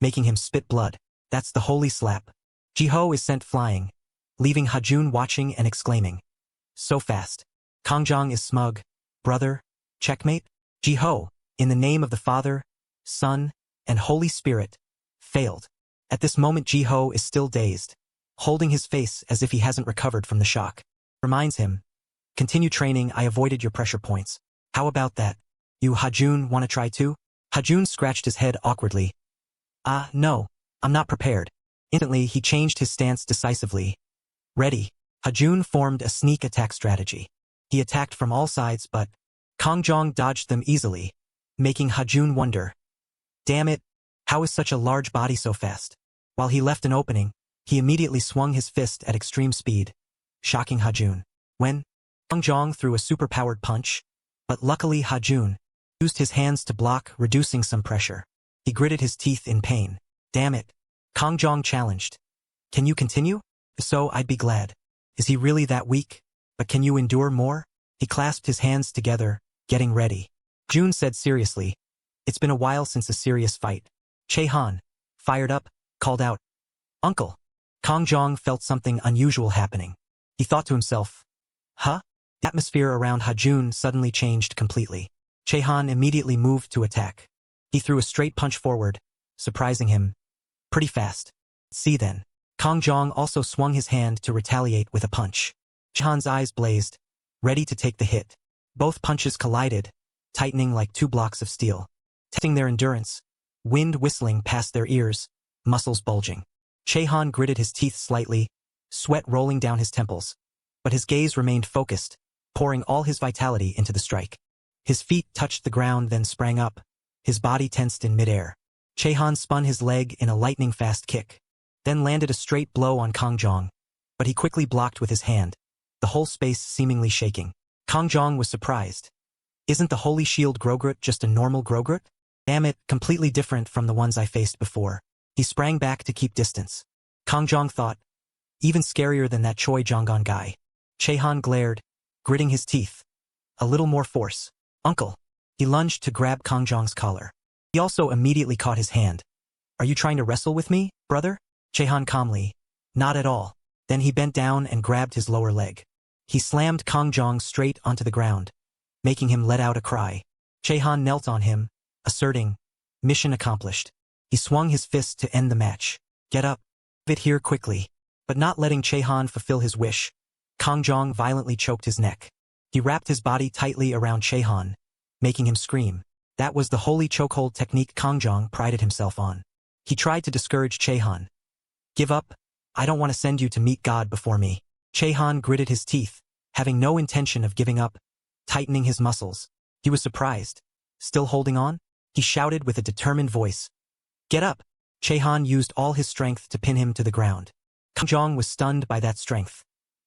making him spit blood. That's the holy slap. Jiho is sent flying, leaving Hajun watching and exclaiming. So fast. Kangjong is smug. Brother, checkmate? Jiho, in the name of the Father, Son, and Holy Spirit, failed. At this moment Jiho is still dazed, holding his face as if he hasn't recovered from the shock. Reminds him. Continue training, I avoided your pressure points. How about that? You Hajun wanna try too? Hajun scratched his head awkwardly. No, I'm not prepared. Instantly he changed his stance decisively. Ready. Hajun formed a sneak attack strategy. He attacked from all sides but Kangjong dodged them easily, making Hajun wonder. Damn it, how is such a large body so fast? While he left an opening, he immediately swung his fist at extreme speed, shocking Hajun. When Kangjong threw a superpowered punch, but luckily Hajun used his hands to block, reducing some pressure. He gritted his teeth in pain. Damn it. Kangjong challenged. Can you continue? If so, I'd be glad. Is he really that weak? But can you endure more? He clasped his hands together, getting ready. Jun said seriously. It's been a while since a serious fight. Chehan, fired up, called out. Uncle. Kangjong felt something unusual happening. He thought to himself. Huh? The atmosphere around Hajun suddenly changed completely. Chehan immediately moved to attack. He threw a straight punch forward, surprising him. Pretty fast. See then. Kangjong also swung his hand to retaliate with a punch. Chehan's eyes blazed, ready to take the hit. Both punches collided, tightening like 2 blocks of steel. Testing their endurance, wind whistling past their ears, muscles bulging. Chehan gritted his teeth slightly, sweat rolling down his temples. But his gaze remained focused, pouring all his vitality into the strike. His feet touched the ground then sprang up, his body tensed in midair. Chehan spun his leg in a lightning-fast kick, then landed a straight blow on Kangjong, but he quickly blocked with his hand, the whole space seemingly shaking. Kangjong was surprised. Isn't the Holy Shield Grogrut just a normal Grogrut? Damn it, completely different from the ones I faced before. He sprang back to keep distance. Kangjong thought, even scarier than that Choi Jonggon guy. Chehan glared, gritting his teeth. A little more force. Uncle. He lunged to grab Kangjong's collar. He also immediately caught his hand. Are you trying to wrestle with me, brother? Chehan calmly. Not at all. Then he bent down and grabbed his lower leg. He slammed Kang Jong straight onto the ground, making him let out a cry. Chehan knelt on him, asserting, mission accomplished. He swung his fist to end the match. Get up. Leave it here quickly. But not letting Chehan fulfill his wish, Kang Jong violently choked his neck. He wrapped his body tightly around Chehan, making him scream. That was the holy chokehold technique Kang Jong prided himself on. He tried to discourage Chehan. Give up. I don't want to send you to meet God before me. Chehan gritted his teeth, having no intention of giving up, tightening his muscles. He was surprised. Still holding on? He shouted with a determined voice. Get up. Chehan used all his strength to pin him to the ground. Kang Jong was stunned by that strength.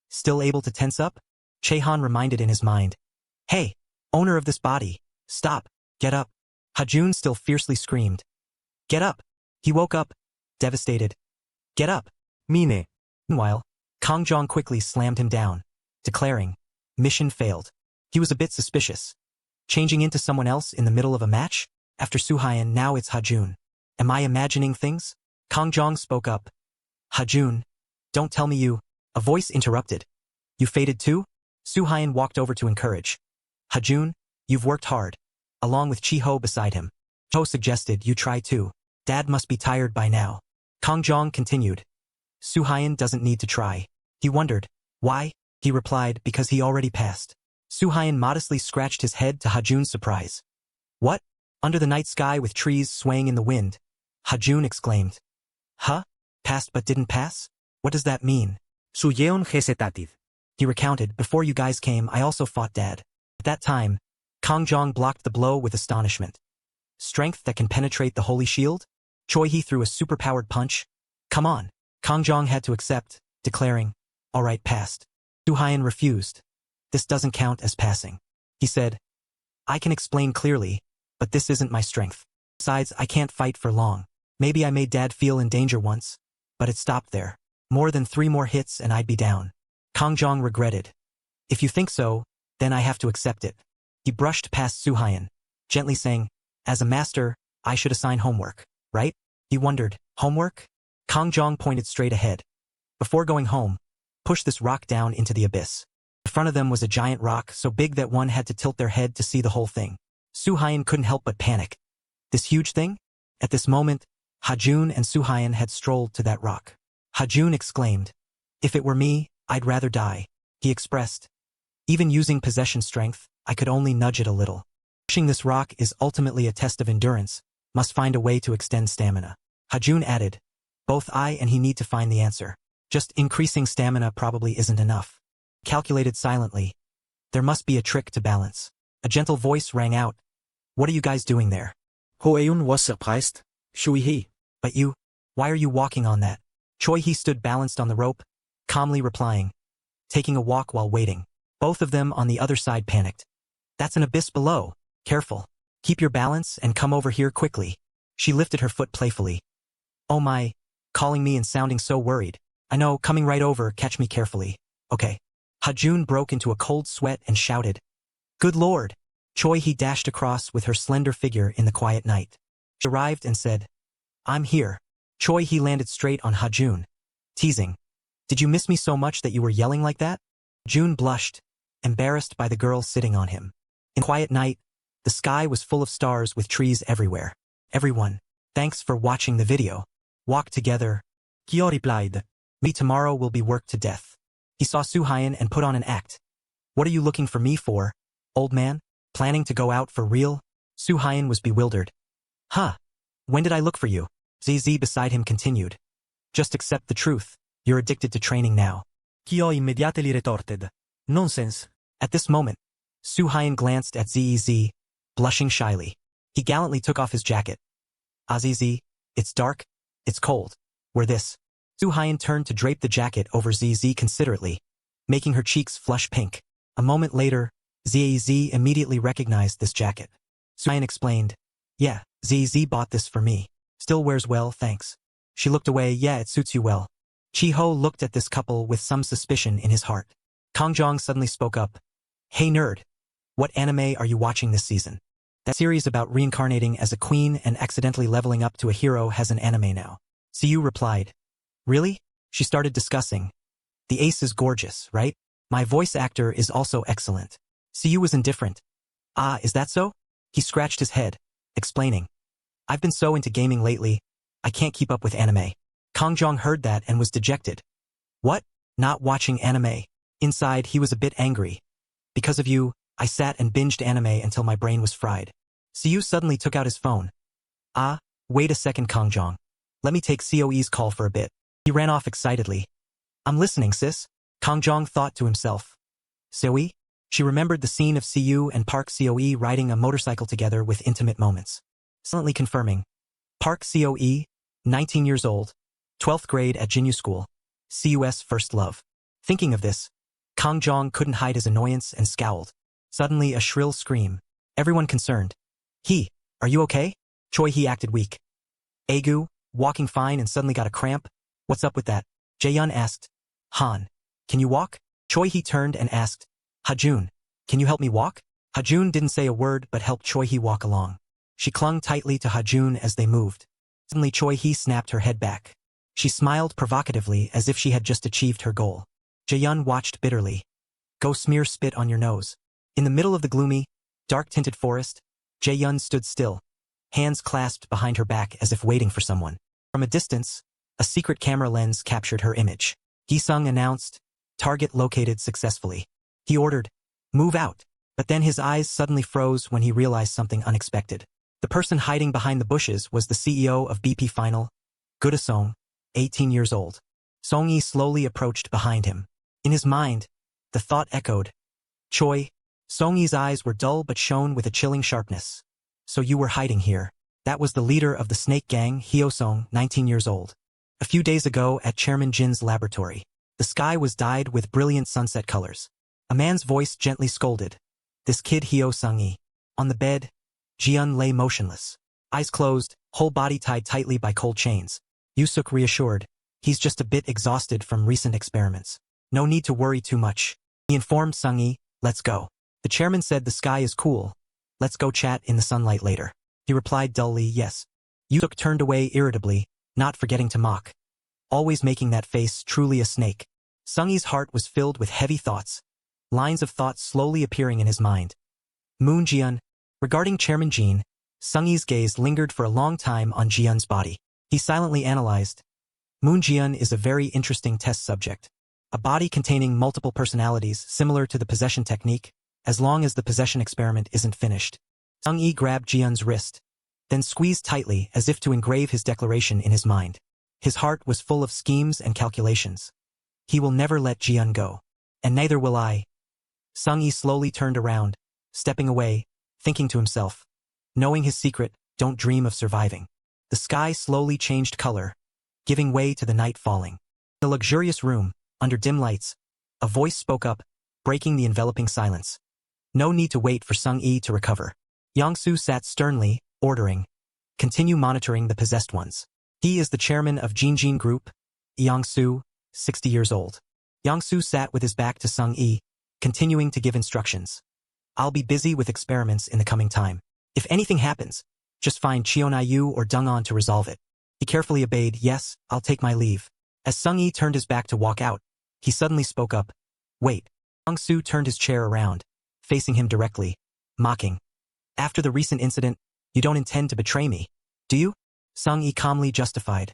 Still able to tense up? Chehan reminded in his mind. Hey, owner of this body, stop, get up. Hajun still fiercely screamed. Get up. He woke up, devastated. Get up. Mine. Meanwhile, Kang Jong quickly slammed him down, declaring, mission failed. He was a bit suspicious. Changing into someone else in the middle of a match? After Suhayan, now it's Hajun. Am I imagining things? Kang Jong spoke up. Hajun, don't tell me you. A voice interrupted. You faded too? Suhayan walked over to encourage. Hajun, you've worked hard. Along with Chi-ho beside him. Ho suggested you try too. Dad must be tired by now. Kang Jong continued. Suhayan doesn't need to try. He wondered. Why? He replied, because he already passed. Suhayan modestly scratched his head to Hajun's surprise. What? Under the night sky with trees swaying in the wind? Hajun exclaimed. Huh? Passed but didn't pass? What does that mean? Suyeon Hesetatid. He recounted, before you guys came I also fought Dad. At that time, Kang Jong blocked the blow with astonishment. Strength that can penetrate the holy shield? Choi-hee threw a superpowered punch. Come on. Kang Jong had to accept, declaring, all right, passed. Suhayan refused. This doesn't count as passing. He said, I can explain clearly, but this isn't my strength. Besides, I can't fight for long. Maybe I made Dad feel in danger once, but it stopped there. More than 3 more hits and I'd be down. Kang Jong regretted. If you think so, then I have to accept it. He brushed past Suhayan, gently saying, as a master, I should assign homework, right? He wondered, homework? Kang Jong pointed straight ahead. Before going home, push this rock down into the abyss. In front of them was a giant rock so big that one had to tilt their head to see the whole thing. Suhayan couldn't help but panic. This huge thing? At this moment, Hajun and Suhayan had strolled to that rock. Hajun exclaimed, if it were me, I'd rather die. He expressed, even using possession strength, I could only nudge it a little. Pushing this rock is ultimately a test of endurance, must find a way to extend stamina. Hajun added, both I and he need to find the answer. Just increasing stamina probably isn't enough. Calculated silently. There must be a trick to balance. A gentle voice rang out. What are you guys doing there? Hoeun was surprised. Shui-hee. But you, why are you walking on that? Choi-hee stood balanced on the rope, calmly replying, taking a walk while waiting. Both of them on the other side panicked. That's an abyss below. Careful. Keep your balance and come over here quickly. She lifted her foot playfully. Oh my, calling me and sounding so worried. I know, coming right over, catch me carefully. Okay. Hajun broke into a cold sweat and shouted. Good Lord! Choi-hee dashed across with her slender figure in the quiet night. She arrived and said, I'm here. Choi-hee landed straight on Hajun, teasing. Did you miss me so much that you were yelling like that? Jun blushed, embarrassed by the girl sitting on him. In the quiet night, the sky was full of stars with trees everywhere. Everyone, thanks for watching the video. Walk together. Kyo replied. Me tomorrow will be worked to death. He saw Suhayan and put on an act. What are you looking for me for, old man? Planning to go out for real? Suhayan was bewildered. Huh? When did I look for you? ZZ beside him continued. Just accept the truth. You're addicted to training now. Kyo immediately retorted. Nonsense. At this moment, Suhayan glanced at ZZ, blushing shyly. He gallantly took off his jacket. ZZ, it's dark, it's cold. Wear this. Suhayan turned to drape the jacket over ZZ considerately, making her cheeks flush pink. A moment later, ZZ immediately recognized this jacket. Suhayan explained, yeah, ZZ bought this for me. Still wears well, thanks. She looked away, yeah, it suits you well. Chi-ho looked at this couple with some suspicion in his heart. Kang Jong suddenly spoke up. Hey nerd, what anime are you watching this season? That series about reincarnating as a queen and accidentally leveling up to a hero has an anime now. Siyu replied. Really? She started discussing. The ace is gorgeous, right? My voice actor is also excellent. Siyu was indifferent. Ah, is that so? He scratched his head, explaining. I've been so into gaming lately, I can't keep up with anime. Kongjong heard that and was dejected. What? Not watching anime? Inside, he was a bit angry. Because of you, I sat and binged anime until my brain was fried. Siyu suddenly took out his phone. Ah, wait a second, Kongjong. Let me take COE's call for a bit. He ran off excitedly. I'm listening, sis. Kongjong thought to himself. COE? She remembered the scene of Siyu and Park COE riding a motorcycle together with intimate moments. Silently confirming. Park COE, 19 years old, 12th grade at Jinyu School, CUS first love. Thinking of this, Kongjong couldn't hide his annoyance and scowled. Suddenly a shrill scream. Everyone concerned. Are you okay? Choi He acted weak. Agu, walking fine and suddenly got a cramp? What's up with that? Jaehyun asked. Han, can you walk? Choi He turned and asked. Hajun, can you help me walk? Hajun didn't say a word but helped Choi He walk along. She clung tightly to Hajun as they moved. Suddenly Choi He snapped her head back. She smiled provocatively as if she had just achieved her goal. Jaehyun watched bitterly. Go smear spit on your nose. In the middle of the gloomy, dark-tinted forest, Jaehyun stood still, hands clasped behind her back as if waiting for someone. From a distance, a secret camera lens captured her image. Gi-sung announced, target located successfully. He ordered, move out, but then his eyes suddenly froze when he realized something unexpected. The person hiding behind the bushes was the CEO of BP Final, Gudasong, 18 years old. Song-yi slowly approached behind him. In his mind, the thought echoed. Choi. Song-yi's eyes were dull but shone with a chilling sharpness. So you were hiding here. That was the leader of the snake gang, Hyosong, 19 years old. A few days ago at Chairman Jin's laboratory, the sky was dyed with brilliant sunset colors. A man's voice gently scolded. This kid Hyosong-yi. On the bed, Jiun lay motionless. Eyes closed, whole body tied tightly by cold chains. Yusuk reassured. He's just a bit exhausted from recent experiments. No need to worry too much. He informed Sung-yi, let's go. The chairman said the sky is cool. Let's go chat in the sunlight later. He replied dully, yes. Yusuk turned away irritably, not forgetting to mock. Always making that face truly a snake. Sung-yi's heart was filled with heavy thoughts. Lines of thought slowly appearing in his mind. Moon Jiun. Regarding Chairman Jin, Sung-yi's gaze lingered for a long time on Jiun's body. He silently analyzed. Moon Jiun is a very interesting test subject. A body containing multiple personalities similar to the possession technique, as long as the possession experiment isn't finished. Sung-yi grabbed Jiun's wrist, then squeezed tightly as if to engrave his declaration in his mind. His heart was full of schemes and calculations. He will never let Jiun go. And neither will I. Sung-yi slowly turned around, stepping away, thinking to himself. Knowing his secret, don't dream of surviving. The sky slowly changed color, giving way to the night falling. In a luxurious room, under dim lights, a voice spoke up, breaking the enveloping silence. No need to wait for Sung-yi to recover. Yang-soo sat sternly, ordering. Continue monitoring the possessed ones. He is the chairman of Jinjin Group, Yang-soo, 60 years old. Yang-soo sat with his back to Sung-yi, continuing to give instructions. I'll be busy with experiments in the coming time. If anything happens, just find Cheon-yu or Dong-an to resolve it. He carefully obeyed, yes, I'll take my leave. As Sung-yi turned his back to walk out, he suddenly spoke up. Wait. Yang-soo turned his chair around, facing him directly, mocking. After the recent incident, you don't intend to betray me, do you? Sung-yi calmly justified.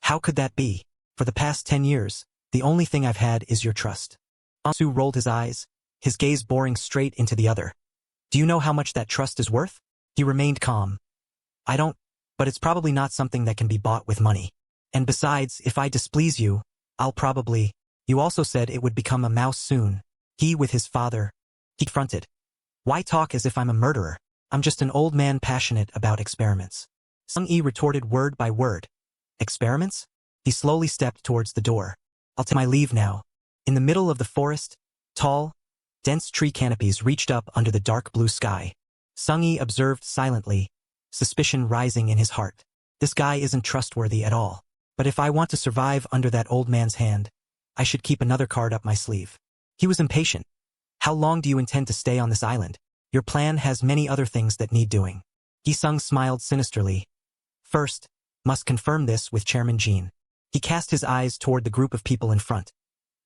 How could that be? For the past 10 years, the only thing I've had is your trust. Yang-soo rolled his eyes, his gaze boring straight into the other. Do you know how much that trust is worth? He remained calm. I don't, but it's probably not something that can be bought with money. And besides, if I displease you, I'll probably... You also said it would become a mouse soon. He with his father. He fronted. Why talk as if I'm a murderer? I'm just an old man passionate about experiments. Sung-yi retorted word by word. Experiments? He slowly stepped towards the door. I'll take my leave now. In the middle of the forest, tall, dense tree canopies reached up under the dark blue sky. Sung-yi observed silently, suspicion rising in his heart. This guy isn't trustworthy at all. But if I want to survive under that old man's hand, I should keep another card up my sleeve. He was impatient. How long do you intend to stay on this island? Your plan has many other things that need doing. Gi-sung smiled sinisterly. First, must confirm this with Chairman Jean. He cast his eyes toward the group of people in front.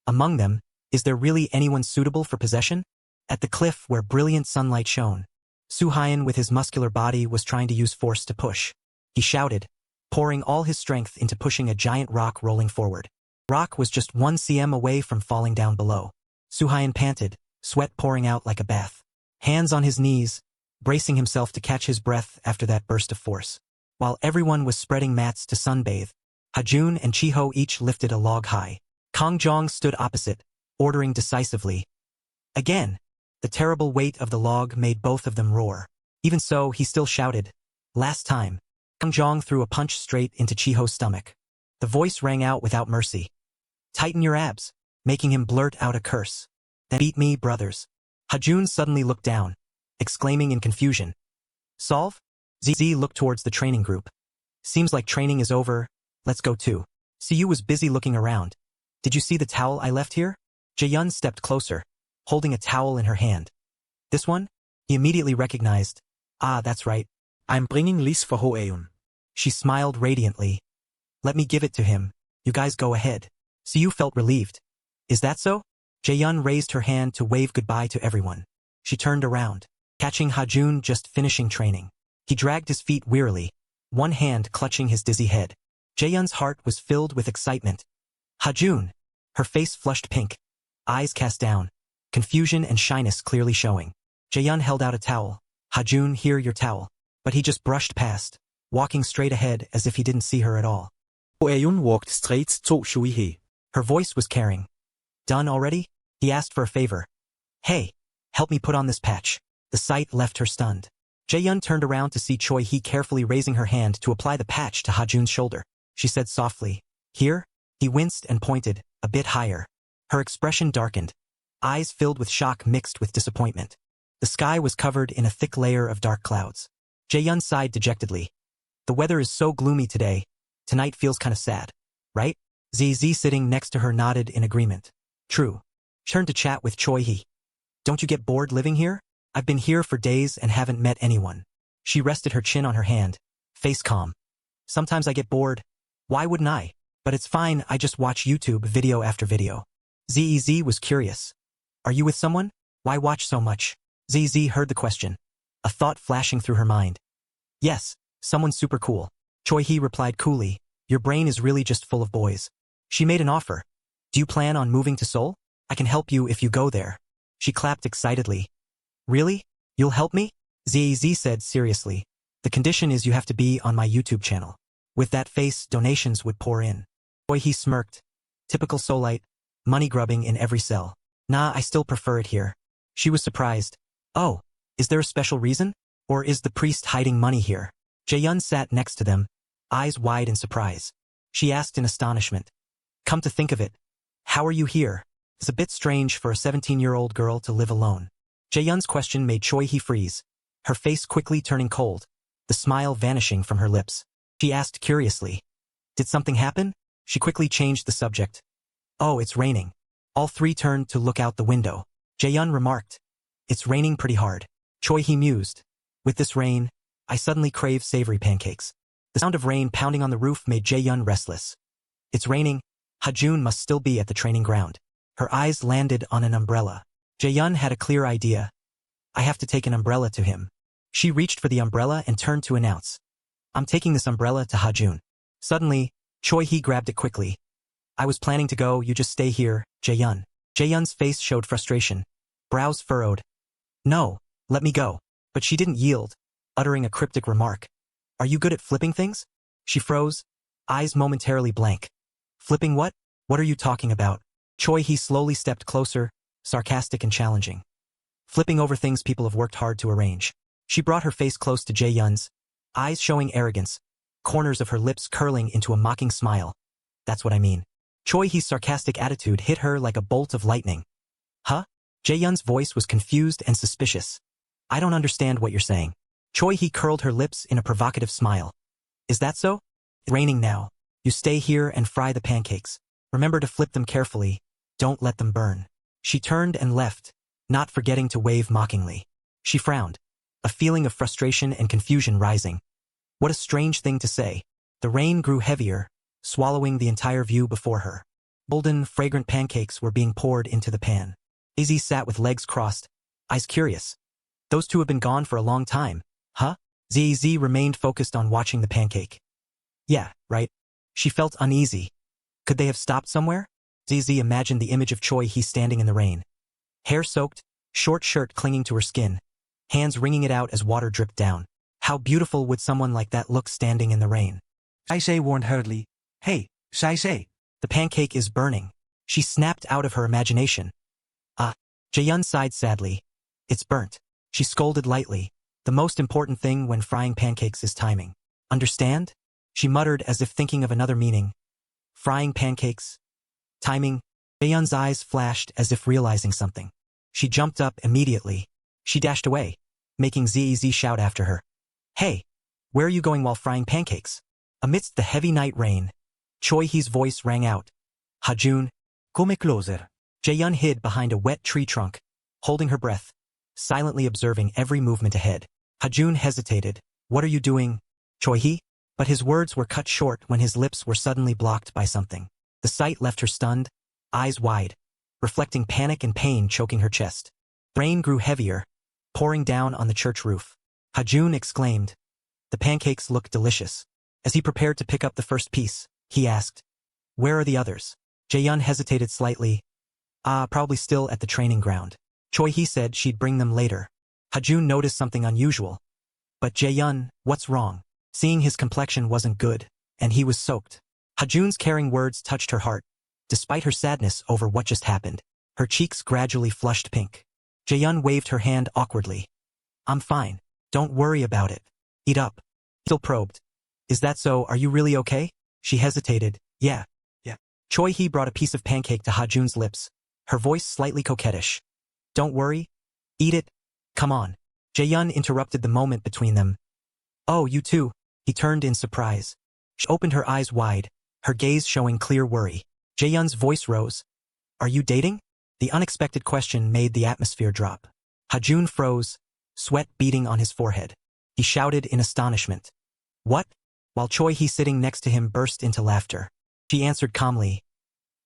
Among them, is there really anyone suitable for possession? At the cliff where brilliant sunlight shone, Soo-hyun with his muscular body was trying to use force to push. He shouted, pouring all his strength into pushing a giant rock rolling forward. Rock was just 1 cm away from falling down below. Soo-hyun panted, sweat pouring out like a bath. Hands on his knees, bracing himself to catch his breath after that burst of force. While everyone was spreading mats to sunbathe, Hajun and Chiho each lifted a log high. Kang Jong stood opposite, ordering decisively. Again, the terrible weight of the log made both of them roar. Even so, he still shouted. Last time. Kang Jong threw a punch straight into Chiho's stomach. The voice rang out without mercy. Tighten your abs, making him blurt out a curse. Then beat me, brothers. Hajun suddenly looked down, exclaiming in confusion. Solve? ZZ looked towards the training group. Seems like training is over, let's go too. Siyu was busy looking around. Did you see the towel I left here? Jaehyun stepped closer, holding a towel in her hand. This one? He immediately recognized. Ah, that's right. I'm bringing Lis for Hoeun. She smiled radiantly. Let me give it to him. You guys go ahead. Siyu felt relieved. Is that so? Jaehyun raised her hand to wave goodbye to everyone. She turned around, catching Hajun just finishing training. He dragged his feet wearily, one hand clutching his dizzy head. Jaehyun's heart was filled with excitement. Hajun! Her face flushed pink, eyes cast down, confusion and shyness clearly showing. Jaehyun held out a towel. Hajun, here your towel. But he just brushed past, walking straight ahead as if he didn't see her at all. Hoeun walked straight to Shui-hee. Her voice was caring. Done already? He asked for a favor. Hey, help me put on this patch. The sight left her stunned. Jaehyun turned around to see Choi-hee carefully raising her hand to apply the patch to Hajun's shoulder. She said softly, Here? He winced and pointed, a bit higher. Her expression darkened, eyes filled with shock mixed with disappointment. The sky was covered in a thick layer of dark clouds. Jaehyun sighed dejectedly. The weather is so gloomy today. Tonight feels kind of sad. Right? ZZ sitting next to her nodded in agreement. True. She turned to chat with Choi-hee. Don't you get bored living here? I've been here for days and haven't met anyone. She rested her chin on her hand, face calm. Sometimes I get bored. Why wouldn't I? But it's fine, I just watch YouTube video after video. ZEZ was curious. Are you with someone? Why watch so much? ZZ heard the question, a thought flashing through her mind. Yes, someone super cool. Choi-hee replied coolly, your brain is really just full of boys. She made an offer. Do you plan on moving to Seoul? I can help you if you go there. She clapped excitedly. Really? You'll help me? ZEZ said seriously. The condition is you have to be on my YouTube channel. With that face, donations would pour in. Choi-hee smirked. Typical Seoulite, money grubbing in every cell. Nah, I still prefer it here. She was surprised. Oh, is there a special reason? Or is the priest hiding money here? Jaehyun sat next to them, eyes wide in surprise. She asked in astonishment. Come to think of it, how are you here? It's a bit strange for a 17-year-old girl to live alone. Jaehyun's question made Choi-hee freeze, her face quickly turning cold, the smile vanishing from her lips. She asked curiously, did something happen? She quickly changed the subject. Oh, it's raining. All three turned to look out the window. Jaehyun remarked, it's raining pretty hard. Choi-hee mused, with this rain, I suddenly crave savory pancakes. The sound of rain pounding on the roof made Jaehyun restless. It's raining. Hajun must still be at the training ground. Her eyes landed on an umbrella. Jaehyun had a clear idea. I have to take an umbrella to him. She reached for the umbrella and turned to announce. I'm taking this umbrella to Hajun. Suddenly, Choi-hee grabbed it quickly. I was planning to go, you just stay here, Jaehyun. Jaehyun's face showed frustration. Brows furrowed. No, let me go. But she didn't yield, uttering a cryptic remark. Are you good at flipping things? She froze, eyes momentarily blank. Flipping what? What are you talking about? Choi-hee slowly stepped closer, sarcastic and challenging. Flipping over things people have worked hard to arrange. She brought her face close to Jaehyun's, eyes showing arrogance, corners of her lips curling into a mocking smile. That's what I mean. Choi-hee's sarcastic attitude hit her like a bolt of lightning. Huh? Jaehyun's voice was confused and suspicious. I don't understand what you're saying. Choi-hee curled her lips in a provocative smile. Is that so? It's raining now. You stay here and fry the pancakes. Remember to flip them carefully. Don't let them burn. She turned and left, not forgetting to wave mockingly. She frowned, a feeling of frustration and confusion rising. What a strange thing to say. The rain grew heavier, swallowing the entire view before her. Golden, fragrant pancakes were being poured into the pan. Izzy sat with legs crossed, eyes curious. Those two have been gone for a long time, huh? ZZ remained focused on watching the pancake. Yeah, right. She felt uneasy. Could they have stopped somewhere? ZZ imagined the image of Choi Hee standing in the rain. Hair soaked, short shirt clinging to her skin, hands wringing it out as water dripped down. How beautiful would someone like that look standing in the rain? Saisei warned hurriedly. Hey, Saisei. The pancake is burning. She snapped out of her imagination. Jaehyun sighed sadly. It's burnt. She scolded lightly. The most important thing when frying pancakes is timing. Understand? She muttered as if thinking of another meaning. Frying pancakes. Timing. Jaehyun's eyes flashed as if realizing something. She jumped up immediately. She dashed away, making ZEZ shout after her. Hey, where are you going while frying pancakes? Amidst the heavy night rain, Choi Hee's voice rang out. Hajun. Come closer. Jaehyun hid behind a wet tree trunk, holding her breath, silently observing every movement ahead. Hajun hesitated. What are you doing, Choi Hee? But his words were cut short when his lips were suddenly blocked by something. The sight left her stunned, eyes wide, reflecting panic and pain choking her chest. Rain grew heavier, pouring down on the church roof. Hajun exclaimed. The pancakes looked delicious. As he prepared to pick up the first piece, he asked, where are the others? Jaehyun hesitated slightly. Probably still at the training ground. Choi Hee said she'd bring them later. Hajun noticed something unusual. But Jaehyun, what's wrong? Seeing his complexion wasn't good, and he was soaked. Hajun's caring words touched her heart, despite her sadness over what just happened. Her cheeks gradually flushed pink. Jaehyun waved her hand awkwardly. I'm fine. Don't worry about it. Eat up. Still probed. Is that so? Are you really okay? She hesitated. Yeah. Choi Hee brought a piece of pancake to Hajun's lips, her voice slightly coquettish. Don't worry. Eat it. Come on. Jaehyun interrupted the moment between them. Oh, you too. He turned in surprise. She opened her eyes wide, her gaze showing clear worry. Jaehyun's voice rose. Are you dating? The unexpected question made the atmosphere drop. Hajun froze, sweat beading on his forehead. He shouted in astonishment. What? While Choi Hee sitting next to him burst into laughter. She answered calmly.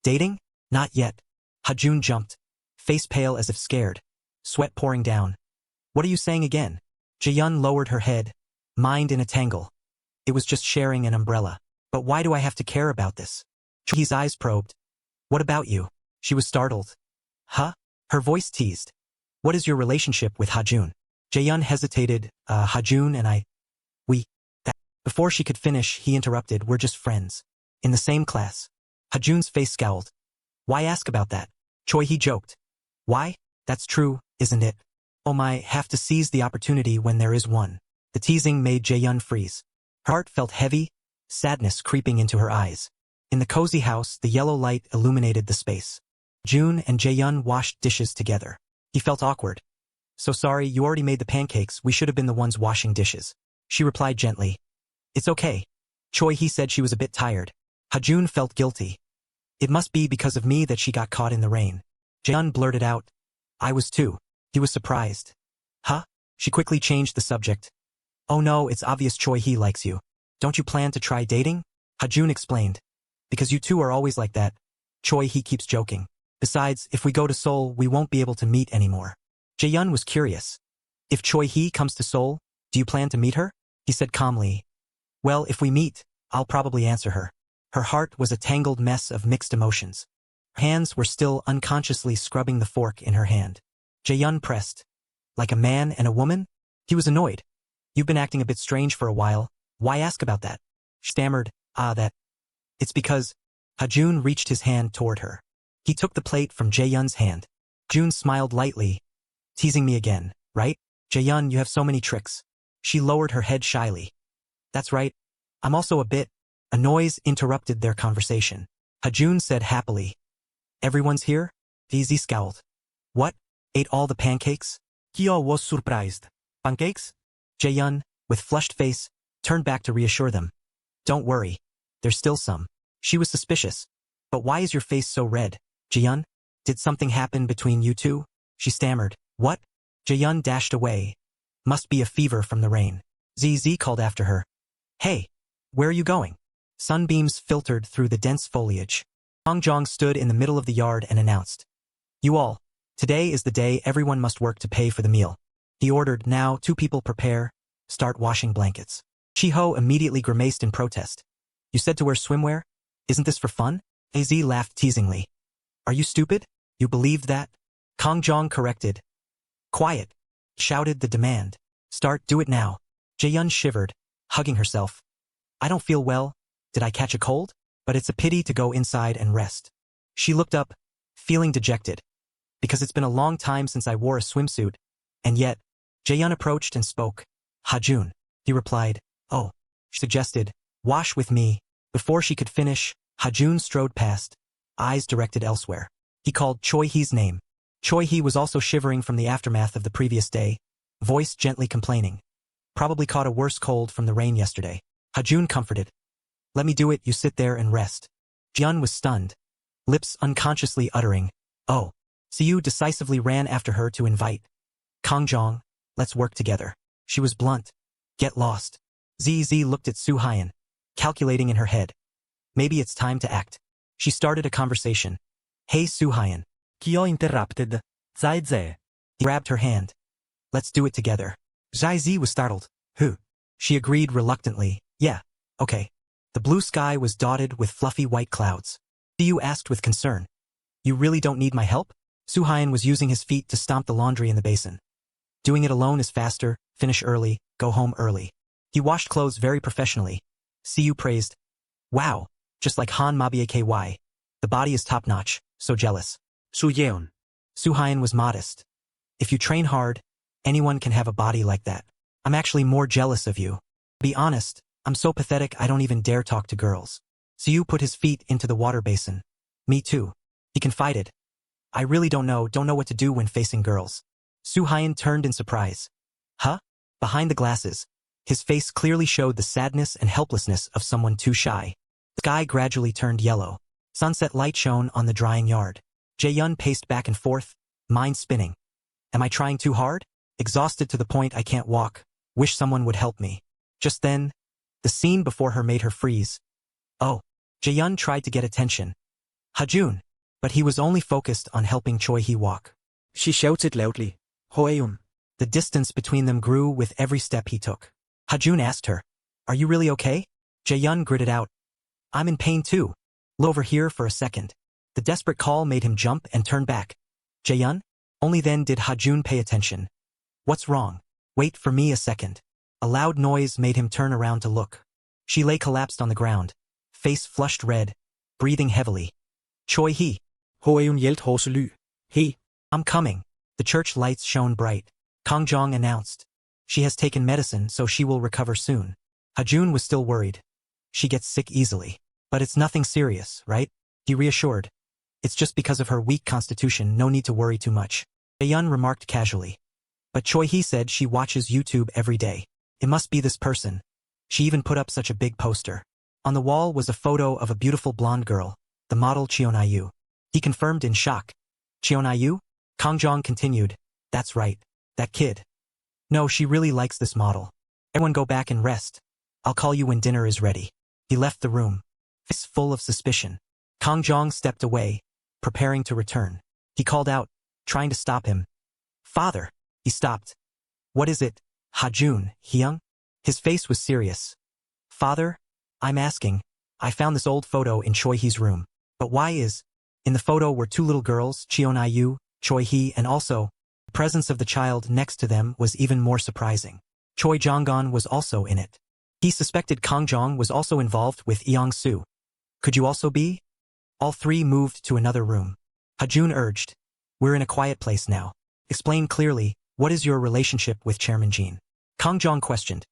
Dating? Not yet. Hajun jumped, face pale as if scared, sweat pouring down. What are you saying again? Jaehyun lowered her head, mind in a tangle. It was just sharing an umbrella. But why do I have to care about this? Choi Hee's eyes probed. What about you? She was startled. Huh? Her voice teased. What is your relationship with Hajun? Jaehyun hesitated. Hajun and I. Before she could finish, he interrupted. We're just friends. In the same class. Hajun's face scowled. Why ask about that? Choi Hee joked. Why? That's true, isn't it? Oh my, have to seize the opportunity when there is one. The teasing made Jaehyun freeze. Her heart felt heavy, sadness creeping into her eyes. In the cozy house, the yellow light illuminated the space. June and Jaehyun washed dishes together. He felt awkward. So sorry, you already made the pancakes. We should have been the ones washing dishes. She replied gently. It's okay. Choi Hee said she was a bit tired. Hajun felt guilty. It must be because of me that she got caught in the rain. Jaehyun blurted out. I was too. He was surprised. Huh? She quickly changed the subject. Oh no, it's obvious Choi Hee likes you. Don't you plan to try dating? Hajun explained. Because you two are always like that. Choi Hee keeps joking. Besides, if we go to Seoul, we won't be able to meet anymore. Jaehyun was curious. If Choi Hee comes to Seoul, do you plan to meet her? He said calmly. Well, if we meet, I'll probably answer her. Her heart was a tangled mess of mixed emotions. Her hands were still unconsciously scrubbing the fork in her hand. Jaehyun pressed. Like a man and a woman? He was annoyed. You've been acting a bit strange for a while. Why ask about that? She stammered. That. It's because. Hajun reached his hand toward her. He took the plate from Jaehyun's hand. June smiled lightly. Teasing me again, right? Jaehyun, you have so many tricks. She lowered her head shyly. That's right. I'm also a bit. A noise interrupted their conversation. Hajun said happily. Everyone's here? DZ scowled. What? Ate all the pancakes? Kyo was surprised. Pancakes? Jaehyun, with flushed face, turned back to reassure them. Don't worry. There's still some. She was suspicious. But why is your face so red? Jaehyun? Did something happen between you two? She stammered. What? Jaehyun dashed away. Must be a fever from the rain. ZZ called after her. Hey, where are you going? Sunbeams filtered through the dense foliage. Kang Jong stood in the middle of the yard and announced. You all, today is the day everyone must work to pay for the meal. He ordered. Now 2 people prepare, start washing blankets. Chiho immediately grimaced in protest. You said to wear swimwear? Isn't this for fun? AZ laughed teasingly. Are you stupid? You believed that? Kang Jong corrected. Quiet, shouted the demand. Do it now. Jaehyun shivered, hugging herself. I don't feel well. Did I catch a cold? But it's a pity to go inside and rest. She looked up, feeling dejected. Because it's been a long time since I wore a swimsuit. And yet, Jaehyun approached and spoke. Hajun. He replied, oh. She suggested, wash with me. Before she could finish, Hajun strode past, eyes directed elsewhere. He called Choi Hee's name. Choi Hee was also shivering from the aftermath of the previous day, voice gently complaining. Probably caught a worse cold from the rain yesterday. Hajun comforted. Let me do it, you sit there and rest. Jian was stunned, lips unconsciously uttering, oh. Siyu decisively ran after her to invite. Kang Jong, let's work together. She was blunt. Get lost. ZZ looked at Soo Hyun, calculating in her head. Maybe it's time to act. She started a conversation. Hey Soo Hyun. Kyo interrupted. Zai. He grabbed her hand. Let's do it together. Zai Z was startled. Who? She agreed reluctantly. Yeah, okay. The blue sky was dotted with fluffy white clouds. Siyu asked with concern. You really don't need my help? Soo Hyun was using his feet to stomp the laundry in the basin. Doing it alone is faster, finish early, go home early. He washed clothes very professionally. Siyu praised. Wow, just like Han Mabie KY. The body is top-notch, so jealous. Soo Yeon. Soo Hyun was modest. If you train hard, anyone can have a body like that. I'm actually more jealous of you. Be honest, I'm so pathetic I don't even dare talk to girls. Siyu put his feet into the water basin. Me too. He confided. I really don't know what to do when facing girls. Soo Hyun turned in surprise. Huh? Behind the glasses, his face clearly showed the sadness and helplessness of someone too shy. The sky gradually turned yellow. Sunset light shone on the drying yard. Jaehyun paced back and forth, mind spinning. Am I trying too hard? Exhausted to the point I can't walk. Wish someone would help me. Just then, the scene before her made her freeze. Oh. Jaehyun tried to get attention. Hajun. But he was only focused on helping Choi Hee walk. She shouted loudly. Hoeun. The distance between them grew with every step he took. Hajun asked her, Are you really okay? Jaehyun gritted out. I'm in pain too. Look over here for a second. The desperate call made him jump and turn back. Jaehyun? Only then did Hajun pay attention. What's wrong? Wait for me a second. A loud noise made him turn around to look. She lay collapsed on the ground, face flushed red, breathing heavily. Choi Hee. Hoeun hjælt Horsely. He. I'm coming. The church lights shone bright. Kang Jong announced. She has taken medicine, so she will recover soon. Hajun was still worried. She gets sick easily. But it's nothing serious, right? He reassured. It's just because of her weak constitution, no need to worry too much. Jaehyun remarked casually. But Choi Hee said she watches YouTube every day. It must be this person. She even put up such a big poster. On the wall was a photo of a beautiful blonde girl, the model Cheonayu. He confirmed in shock. Cheonayu? Kang Jong continued. That's right. That kid. No, she really likes this model. Everyone go back and rest. I'll call you when dinner is ready. He left the room, face full of suspicion. Kang Jong stepped away, preparing to return. He called out, trying to stop him. Father. He stopped. What is it, Hajun, Hyung? His face was serious. Father, I'm asking. I found this old photo in Choi Hee's room. But why is... In the photo were 2 little girls, Cheonayu, Choi Hee, and also, the presence of the child next to them was even more surprising. Choi Jonggon was also in it. He suspected Kang Jong was also involved with Eong Soo. Could you also be? All 3 moved to another room. Hajun urged. We're in a quiet place now. Explain clearly, what is your relationship with Chairman Jean? Kang Jong questioned.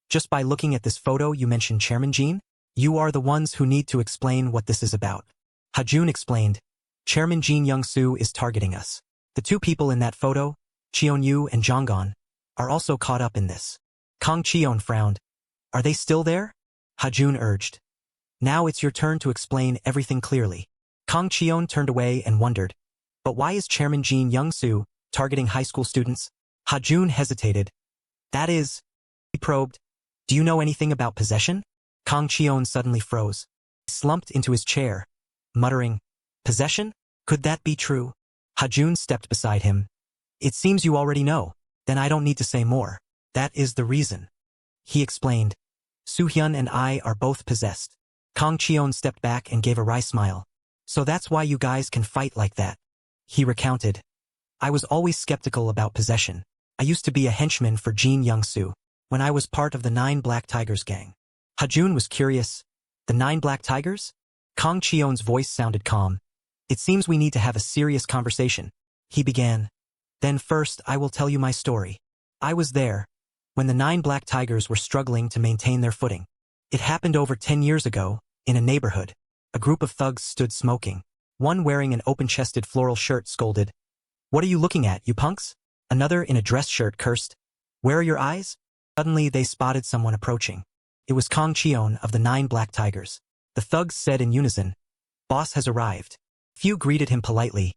Just by looking at this photo you mentioned Chairman Jean? You are the ones who need to explain what this is about. Hajun explained. Chairman Jean Young-soo is targeting us. The 2 people in that photo, Cheon-yu and Jonggon, are also caught up in this. Kang Cheon frowned. Are they still there? Hajun urged. Now it's your turn to explain everything clearly. Kang Cheon turned away and wondered. But why is Chairman Jean Young-soo targeting high school students? Hajun hesitated. That is, he probed. Do you know anything about possession? Kang Cheon suddenly froze. He slumped into his chair, muttering, Possession? Could that be true? Hajun stepped beside him. It seems you already know. Then I don't need to say more. That is the reason. He explained. Soo-hyun and I are both possessed. Kang Cheon stepped back and gave a wry smile. So that's why you guys can fight like that. He recounted. I was always skeptical about possession. I used to be a henchman for Jin Young-soo when I was part of the 9 Black Tigers gang. Hajun was curious. The 9 Black Tigers? Kang Cheon's voice sounded calm. It seems we need to have a serious conversation. He began. Then first I will tell you my story. I was there when the 9 Black Tigers were struggling to maintain their footing. It happened over 10 years ago, in a neighborhood. A group of thugs stood smoking. One wearing an open-chested floral shirt scolded. What are you looking at, you punks? Another in a dress shirt cursed. Where are your eyes? Suddenly they spotted someone approaching. It was Kang Cheon of the 9 Black Tigers. The thugs said in unison, Boss has arrived. Few greeted him politely.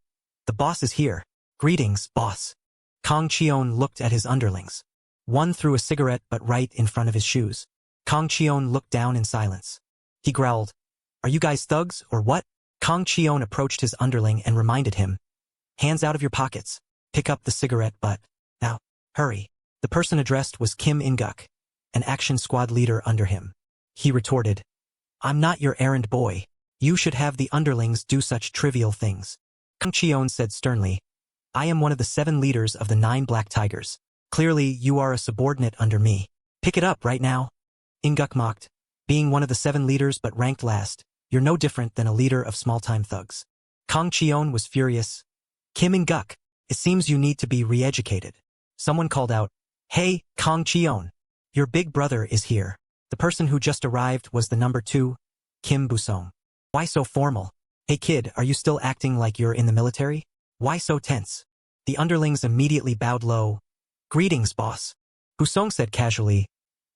The boss is here. Greetings, boss. Kang Cheon looked at his underlings. One threw a cigarette but right in front of his shoes. Kang Cheon looked down in silence. He growled, Are you guys thugs, or what? Kang Cheon approached his underling and reminded him. Hands out of your pockets. Pick up the cigarette butt. Now, hurry. The person addressed was Kim In-guk, an action squad leader under him. He retorted, I'm not your errand boy. You should have the underlings do such trivial things. Kang Cheon said sternly, I am one of the 7 leaders of the 9 Black Tigers. Clearly, you are a subordinate under me. Pick it up right now. In-guk mocked. Being one of the 7 leaders but ranked last, you're no different than a leader of small-time thugs. Kang Cheon was furious. Kim In-guk, it seems you need to be re-educated. Someone called out, Hey, Kang Cheon. Your big brother is here. The person who just arrived was the number 2, Kim Busong. Why so formal? Hey kid, are you still acting like you're in the military? Why so tense? The underlings immediately bowed low. Greetings, boss. Busong said casually.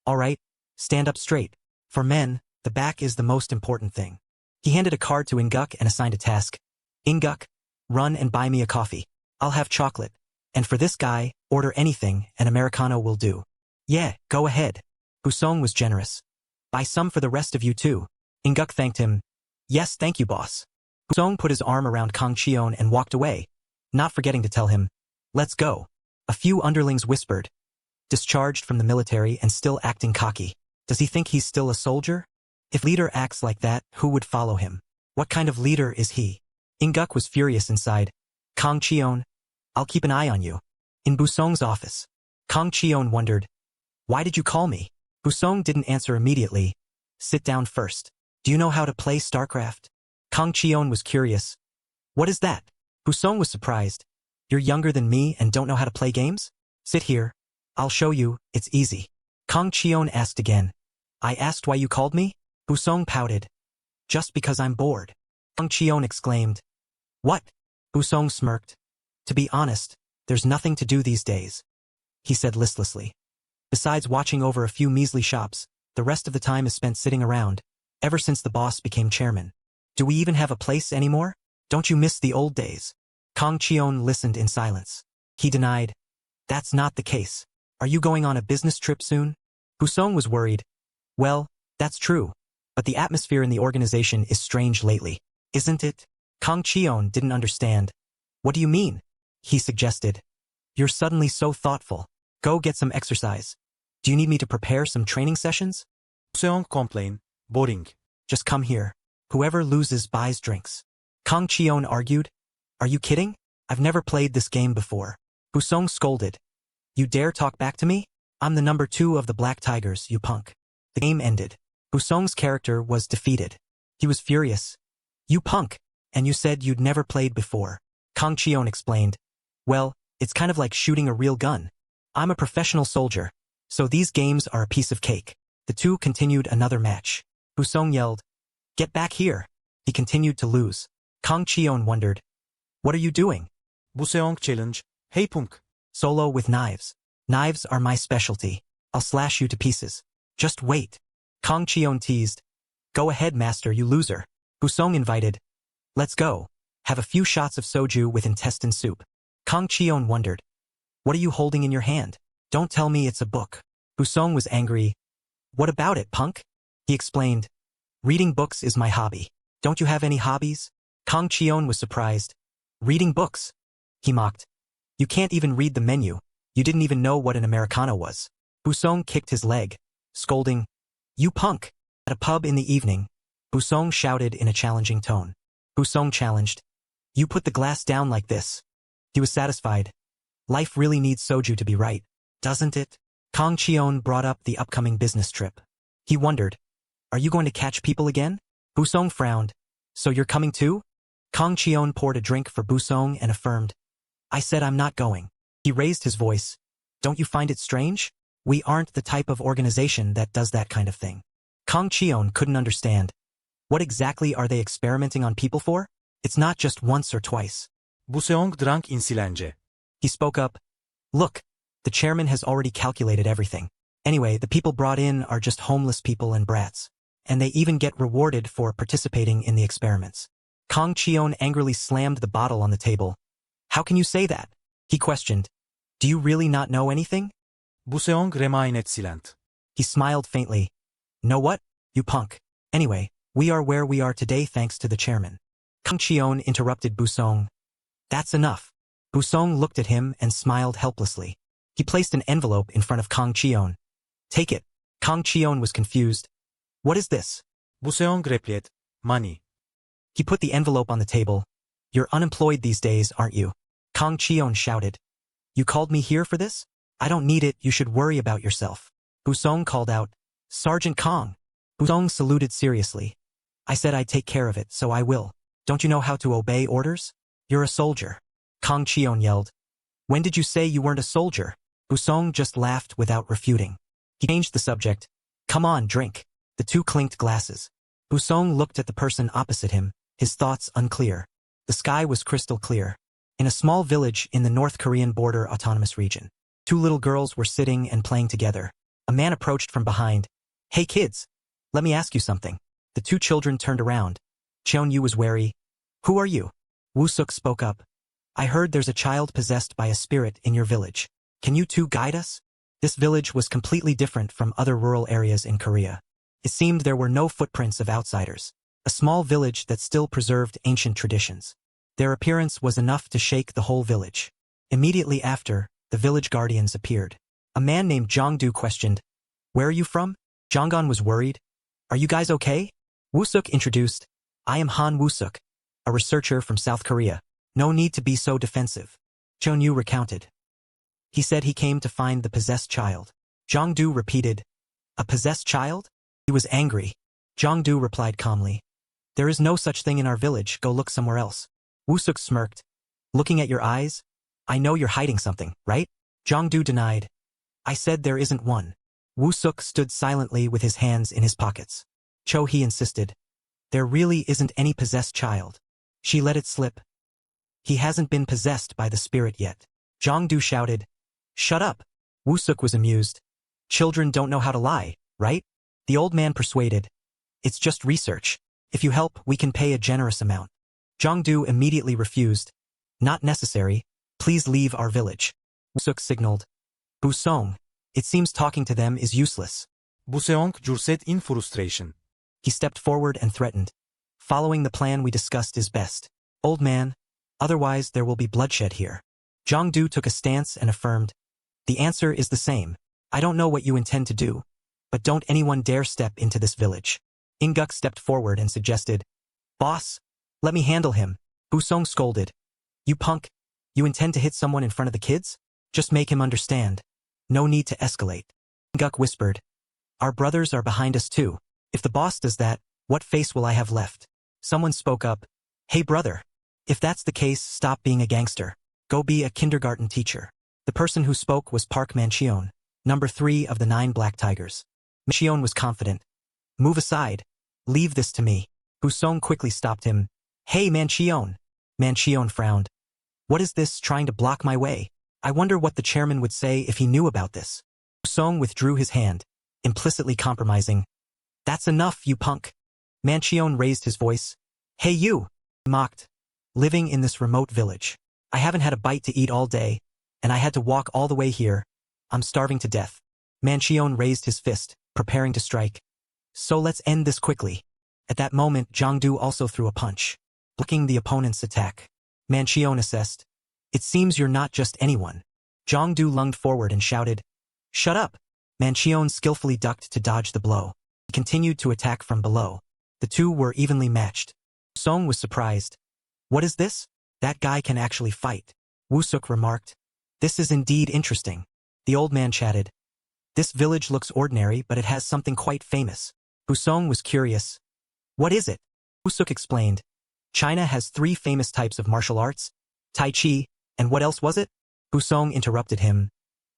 All right, stand up straight. For men, the back is the most important thing. He handed a card to In-guk and assigned a task. In-guk, run and buy me a coffee. I'll have chocolate. And for this guy, order anything, an Americano will do. Yeah, go ahead. Busong was generous. Buy some for the rest of you too. In-guk thanked him. Yes, thank you, boss. Busong put his arm around Kang Cheon and walked away, not forgetting to tell him, Let's go. A few underlings whispered. Discharged from the military and still acting cocky. Does he think he's still a soldier? If leader acts like that, who would follow him? What kind of leader is he? In-guk was furious inside. Kang Cheon, I'll keep an eye on you. In Busong's office. Kang Cheon wondered, Why did you call me? Busong didn't answer immediately. Sit down first. Do you know how to play StarCraft? Kang Cheon was curious. What is that? Busong was surprised. You're younger than me and don't know how to play games? Sit here. I'll show you, it's easy. Kang Cheon asked again. I asked why you called me? Busong pouted. Just because I'm bored. Kang Cheon exclaimed. What? Busong smirked. To be honest, there's nothing to do these days. He said listlessly. Besides watching over a few measly shops, the rest of the time is spent sitting around, ever since the boss became chairman. Do we even have a place anymore? Don't you miss the old days? Kang Cheon listened in silence. He denied. That's not the case. Are you going on a business trip soon? Busong was worried. Well, that's true. But the atmosphere in the organization is strange lately, isn't it? Kang Cheon didn't understand. What do you mean? He suggested. You're suddenly so thoughtful. Go get some exercise. Do you need me to prepare some training sessions? Busong complained. Boring. Just come here. Whoever loses buys drinks. Kang Cheon argued. Are you kidding? I've never played this game before. Busong scolded. You dare talk back to me? I'm the number 2 of the Black Tigers, you punk. The game ended. Busong's character was defeated. He was furious. You punk. And you said you'd never played before. Kang Cheon explained. Well, it's kind of like shooting a real gun. I'm a professional soldier, so these games are a piece of cake. The two continued another match. Busong yelled, Get back here. He continued to lose. Kang Cheon wondered, What are you doing? Busong challenge. Hey punk. Solo with knives. Knives are my specialty. I'll slash you to pieces. Just wait. Kang Cheon teased. Go ahead, master, you loser. Busong invited. Let's go. Have a few shots of soju with intestine soup. Kang Cheon wondered. What are you holding in your hand? Don't tell me it's a book. Busong was angry. What about it, punk? He explained. Reading books is my hobby. Don't you have any hobbies? Kang Cheon was surprised. Reading books? He mocked. You can't even read the menu. You didn't even know what an Americano was. Busong kicked his leg, scolding, You punk! At a pub in the evening, Busong shouted in a challenging tone. Busong challenged, You put the glass down like this. He was satisfied. Life really needs soju to be right, doesn't it? Kang Cheon brought up the upcoming business trip. He wondered, Are you going to catch people again? Busong frowned. So you're coming too? Kang Cheon poured a drink for Busong and affirmed, I said I'm not going. He raised his voice. Don't you find it strange? We aren't the type of organization that does that kind of thing. Kang Cheon couldn't understand. What exactly are they experimenting on people for? It's not just once or twice. Busong drank in silence. He spoke up. Look, the chairman has already calculated everything. Anyway, the people brought in are just homeless people and brats. And they even get rewarded for participating in the experiments. Kang Cheon angrily slammed the bottle on the table. How can you say that? He questioned. Do you really not know anything? Busong remained silent. He smiled faintly. Know what, you punk? Anyway, we are where we are today thanks to the chairman. Kang Cheon interrupted Busong. That's enough. Busong looked at him and smiled helplessly. He placed an envelope in front of Kang Cheon. Take it. Kang Cheon was confused. What is this? Busong replied, Money. He put the envelope on the table. You're unemployed these days, aren't you? Kang Cheon shouted. You called me here for this? I don't need it, you should worry about yourself. Busong called out, Sergeant Kang. Busong saluted seriously. I said I'd take care of it, so I will. Don't you know how to obey orders? You're a soldier. Kang Cheon yelled. When did you say you weren't a soldier? Busong just laughed without refuting. He changed the subject. Come on, drink. The two clinked glasses. Busong looked at the person opposite him, his thoughts unclear. The sky was crystal clear. In a small village in the North Korean border autonomous region, two little girls were sitting and playing together. A man approached from behind. Hey kids, let me ask you something. The two children turned around. Cheon-yu was wary. Who are you? Woo-suk spoke up. I heard there's a child possessed by a spirit in your village. Can you two guide us? This village was completely different from other rural areas in Korea. It seemed there were no footprints of outsiders. A small village that still preserved ancient traditions. Their appearance was enough to shake the whole village. Immediately after, the village guardians appeared. A man named Jong-do questioned, Where are you from? Jong-gon was worried. Are you guys okay? Woo-suk introduced, I am Han Woo-suk, a researcher from South Korea. No need to be so defensive. Cheon-yu recounted. He said he came to find the possessed child. Jong-do repeated, A possessed child? He was angry. Jong-do replied calmly, There is no such thing in our village, go look somewhere else. Woo-suk smirked. Looking at your eyes? I know you're hiding something, right? Jong-do denied. I said there isn't one. Woo-suk stood silently with his hands in his pockets. Cho-hee insisted. There really isn't any possessed child. She let it slip. He hasn't been possessed by the spirit yet. Jong-do shouted. Shut up. Woo-suk was amused. Children don't know how to lie, right? The old man persuaded. It's just research. If you help, we can pay a generous amount. Jong-do immediately refused. Not necessary. Please leave our village. Woo-suk signaled. Busong. It seems talking to them is useless. Busong said in frustration. He stepped forward and threatened. Following the plan we discussed is best. Old man. Otherwise there will be bloodshed here. Jong-do took a stance and affirmed. The answer is the same. I don't know what you intend to do. But don't anyone dare step into this village. Inguk stepped forward and suggested. Boss. Let me handle him. Busong scolded. You punk. You intend to hit someone in front of the kids? Just make him understand. No need to escalate. Inguk whispered. Our brothers are behind us too. If the boss does that, what face will I have left? Someone spoke up. Hey brother. If that's the case, stop being a gangster. Go be a kindergarten teacher. The person who spoke was Park Man-cheon, number 3 of the 9 Black Tigers. Man-cheon was confident. Move aside. Leave this to me. Busong quickly stopped him. Hey Man-cheon. Man-cheon frowned. What is this trying to block my way? I wonder what the chairman would say if he knew about this. Busong withdrew his hand, implicitly compromising. That's enough, you punk. Man-cheon raised his voice. Hey you. He mocked. Living in this remote village. I haven't had a bite to eat all day. and I had to walk all the way here. I'm starving to death. Manchion raised his fist, preparing to strike. So let's end this quickly. At that moment, Zhangdu also threw a punch, blocking the opponent's attack. Manchion assessed. It seems you're not just anyone. Zhangdu lunged forward and shouted, "Shut up!" Manchion skillfully ducked to dodge the blow. He continued to attack from below. The two were evenly matched. Song was surprised. "What is this? That guy can actually fight." Wusuk remarked. "This is indeed interesting." The old man chatted. "This village looks ordinary, but it has something quite famous." Busong was curious. "What is it?" Wusuk explained. "China has 3 famous types of martial arts, Tai Chi, and what else was it?" Busong interrupted him.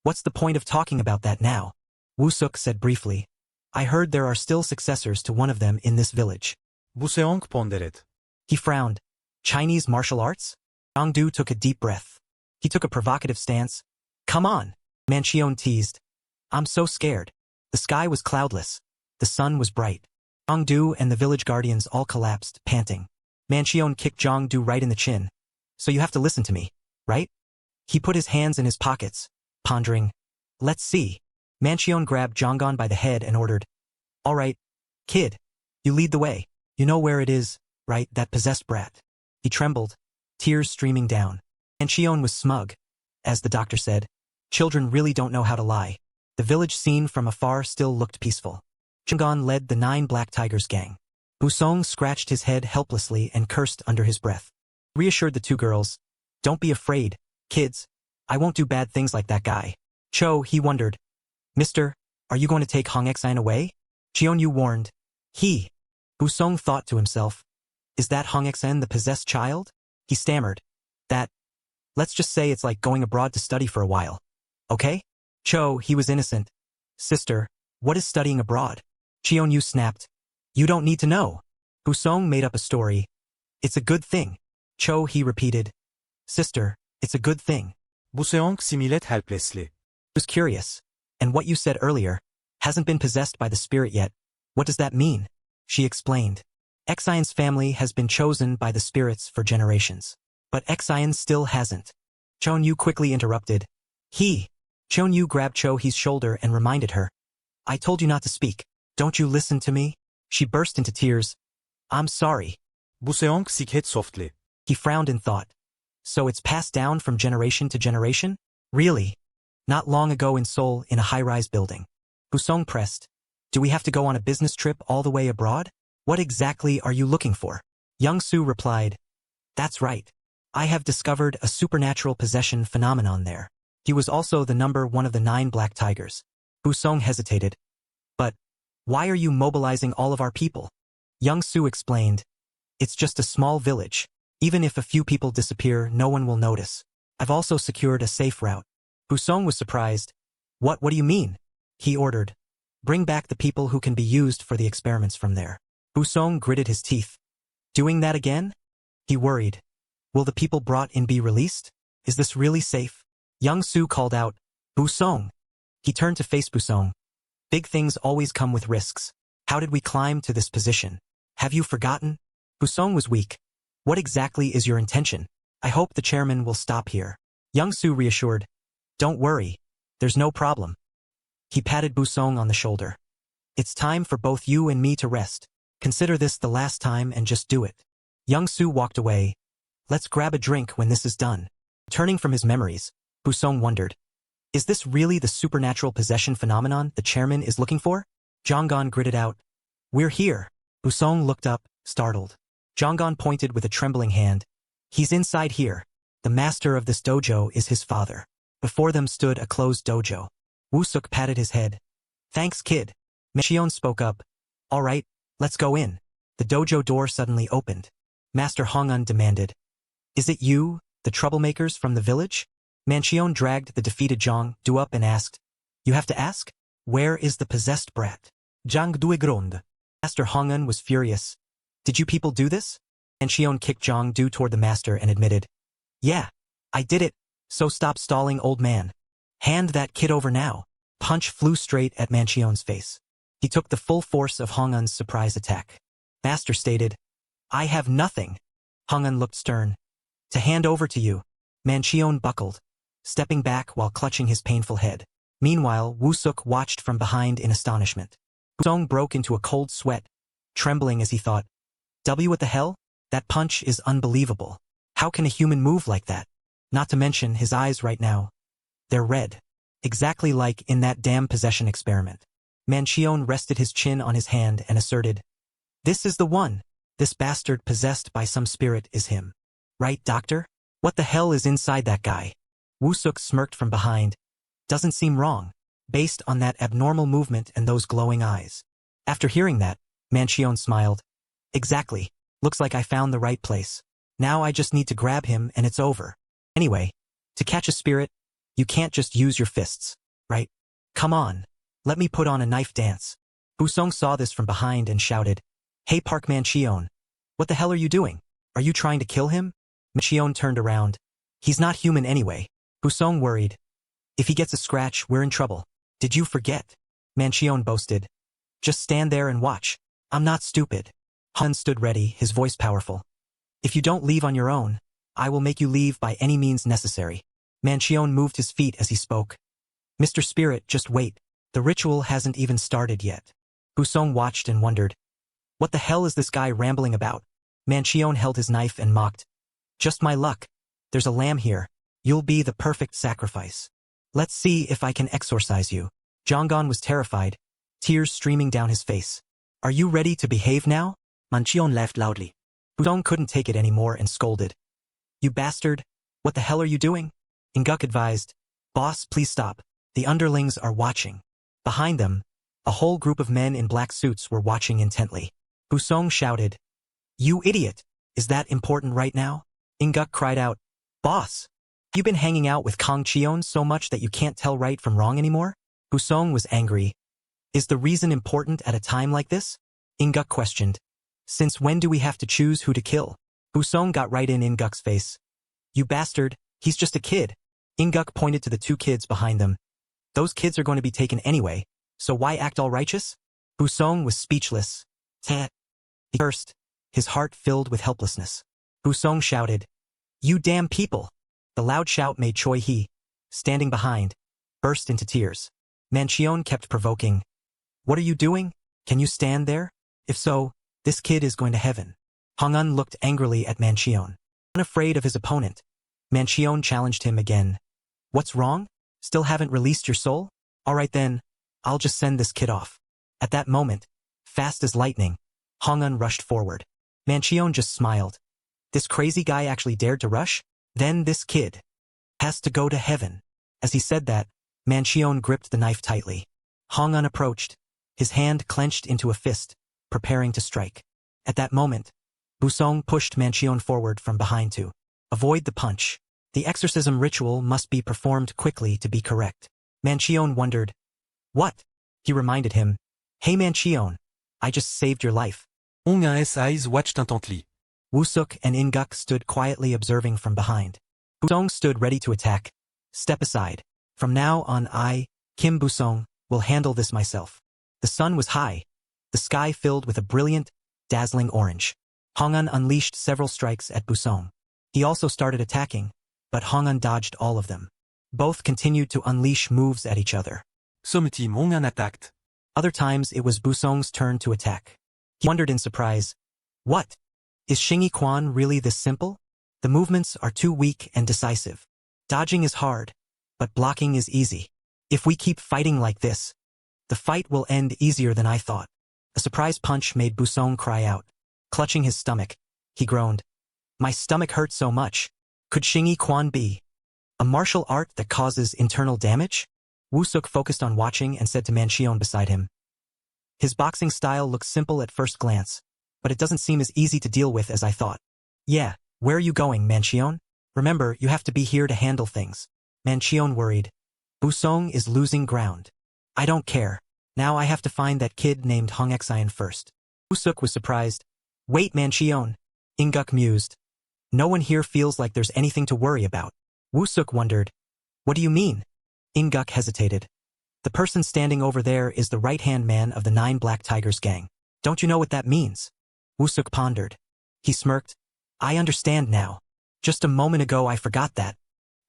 "What's the point of talking about that now?" Wusuk said briefly. "I heard there are still successors to one of them in this village." Buseong pondered. He frowned. "Chinese martial arts?" Zhangdu took a deep breath. He took a provocative stance. "Come on," Manchion teased. "I'm so scared." The sky was cloudless. The sun was bright. Zhangdu and the village guardians all collapsed, panting. Manchion kicked Zhangdu right in the chin. "So you have to listen to me, right?" He put his hands in his pockets, pondering. "Let's see." Manchion grabbed Zhanggan by the head and ordered, "All right, kid, you lead the way. You know where it is, right, that possessed brat?" He trembled, tears streaming down. Manchion was smug. As the doctor said, children really don't know how to lie. The village seen from afar still looked peaceful. Zhanggan led the 9 Black Tigers gang. Busong scratched his head helplessly and cursed under his breath. Reassured the 2 girls, "Don't be afraid, kids. I won't do bad things like that guy." Cho, he wondered, "Mister, are you going to take Hong Xine away?" Cheonyu warned. "He." Busong thought to himself, "Is that Hong Xine the possessed child?" He stammered. Let's just say it's like going abroad to study for a while. Okay?" Cho, he was innocent. "Sister, what is studying abroad?" Cheonyu snapped. "You don't need to know." Busong made up a story. "It's a good thing." Cho, he repeated. "Sister, it's a good thing." Buseong similed helplessly. I was curious. "And what you said earlier, hasn't been possessed by the spirit yet. What does that mean?" She explained. "Xine's family has been chosen by the spirits for generations. But Xine still hasn't." Cheonyu quickly interrupted. "He." Cheonyu grabbed Cho-hee's shoulder and reminded her. "I told you not to speak. Don't you listen to me?" She burst into tears. "I'm sorry." Buseong sighed softly. He frowned in thought. "So it's passed down from generation to generation? Really?" "Not long ago in Seoul, in a high-rise building." Busong pressed. "Do we have to go on a business trip all the way abroad? What exactly are you looking for?" Young-soo replied. "That's right. I have discovered a supernatural possession phenomenon there." He was also the number 1 of the 9 Black Tigers. Busong hesitated. "But why are you mobilizing all of our people?" Young-soo explained. "It's just a small village. Even if a few people disappear, no one will notice. I've also secured a safe route." Busong was surprised. What do you mean?" He ordered. "Bring back the people who can be used for the experiments from there." Busong gritted his teeth. "Doing that again?" He worried. "Will the people brought in be released? Is this really safe?" Young-soo called out, "Busong!" He turned to face Busong. "Big things always come with risks. How did we climb to this position? Have you forgotten?" Busong was weak. "What exactly is your intention? I hope the chairman will stop here." Young-soo reassured. "Don't worry. There's no problem." He patted Busong on the shoulder. "It's time for both you and me to rest. Consider this the last time and just do it." Young-soo walked away. "Let's grab a drink when this is done." Turning from his memories, Busong wondered, "Is this really the supernatural possession phenomenon the chairman is looking for?" Zhanggan gritted out, "We're here." Busong looked up, startled. Zhanggan pointed with a trembling hand. "He's inside here. The master of this dojo is his father." Before them stood a closed dojo. Wusuk patted his head. "Thanks, kid." Manchion spoke up. "All right, let's go in." The dojo door suddenly opened. Master Hongun demanded, "Is it you, the troublemakers from the village?" Manchion dragged the defeated Zhang-du up and asked, "You have to ask? Where is the possessed brat?" Zhang-du groaned. Master Hongun was furious. "Did you people do this?" Manchion kicked Zhang-du toward the master and admitted, "Yeah, I did it, so stop stalling, old man. Hand that kid over now." Punch flew straight at Manchion's face. He took the full force of Hongun's surprise attack. Master stated, "I have nothing." Hongun looked stern. "To hand over to you." Manchion buckled. stepping back while clutching his painful head. Meanwhile, Woo-suk watched from behind in astonishment. Busong broke into a cold sweat, trembling as he thought, what the hell? That punch is unbelievable. How can a human move like that? Not to mention his eyes right now. They're red. Exactly like in that damn possession experiment. Mancheon rested his chin on his hand and asserted, "This is the one. This bastard possessed by some spirit is him. Right, doctor? What the hell is inside that guy?" Woo-suk smirked from behind. Doesn't seem wrong, based on that abnormal movement and those glowing eyes. After hearing that, Mancheon smiled. Exactly. Looks like I found the right place. Now I just need to grab him and it's over. Anyway, to catch a spirit, you can't just use your fists, right? Come on. Let me put on a knife dance. Busong saw this from behind and shouted, "Hey Park Mancheon. What the hell are you doing? Are you trying to kill him?" Mancheon turned around. He's not human anyway. Busong worried. If he gets a scratch, we're in trouble. Did you forget? Mancheon boasted. Just stand there and watch. I'm not stupid. Han stood ready, his voice powerful. If you don't leave on your own, I will make you leave by any means necessary. Mancheon moved his feet as he spoke. Mr. Spirit, just wait. The ritual hasn't even started yet. Busong watched and wondered. What the hell is this guy rambling about? Mancheon held his knife and mocked. Just my luck. There's a lamb here. You'll be the perfect sacrifice. Let's see if I can exorcise you. Jonggon was terrified, tears streaming down his face. Are you ready to behave now? Mancheon laughed loudly. Busong couldn't take it anymore and scolded. You bastard! What the hell are you doing? Inguk advised. Boss, please stop. The underlings are watching. Behind them, a whole group of men in black suits were watching intently. Busong shouted. You idiot! Is that important right now? Inguk cried out. Boss! You been hanging out with Kang Cheon so much that you can't tell right from wrong anymore? Busong was angry. Is the reason important at a time like this? Inguk questioned. Since when do we have to choose who to kill? Busong got right in Inguk's face. You bastard, he's just a kid. Inguk pointed to the two kids behind them. Those kids are going to be taken anyway, so why act all righteous? Busong was speechless. He cursed, his heart filled with helplessness. Busong shouted, You damn people! The loud shout made Choi Hee, standing behind, burst into tears. Mancheon kept provoking. What are you doing? Can you stand there? If so, this kid is going to heaven. Hong-un looked angrily at Mancheon. Unafraid of his opponent, Mancheon challenged him again. What's wrong? Still haven't released your soul? All right then, I'll just send this kid off. At that moment, fast as lightning, Hong-un rushed forward. Mancheon just smiled. This crazy guy actually dared to rush? Then this kid has to go to heaven. As he said that, Mancheon gripped the knife tightly. Hong-un approached, his hand clenched into a fist, preparing to strike. At that moment, Busong pushed Mancheon forward from behind to avoid the punch. The exorcism ritual must be performed quickly to be correct. Mancheon wondered. What? He reminded him. Hey Mancheon, I just saved your life. Hong-un's eyes watched intently. Woo-suk and Inguk stood quietly observing from behind. Busong stood ready to attack. Step aside. From now on Kim Busong, will handle this myself. The sun was high, the sky filled with a brilliant, dazzling orange. Hong-un unleashed several strikes at Busong. He also started attacking, but Hong-un dodged all of them. Both continued to unleash moves at each other. Some team Hong-un attacked. Other times it was Busong's turn to attack. He wondered in surprise. What? Is Xingyi Quan really this simple? The movements are too weak and decisive. Dodging is hard, but blocking is easy. If we keep fighting like this, the fight will end easier than I thought. A surprise punch made Busong cry out. Clutching his stomach, he groaned. My stomach hurts so much. Could Xingyi Quan be a martial art that causes internal damage? Woo-suk focused on watching and said to Mancheon beside him. His boxing style looks simple at first glance, but it doesn't seem as easy to deal with as I thought. Yeah, where are you going, Mancheon? Remember, you have to be here to handle things. Mancheon worried. Busong is losing ground. I don't care. Now I have to find that kid named Hong Xian first. Woo-suk was surprised. Wait, Mancheon. Inguk mused. No one here feels like there's anything to worry about. Woo-suk wondered. What do you mean? Inguk hesitated. The person standing over there is the right-hand man of the 9 Black Tigers gang. Don't you know what that means? Woo-suk pondered. He smirked. I understand now. Just a moment ago I forgot that.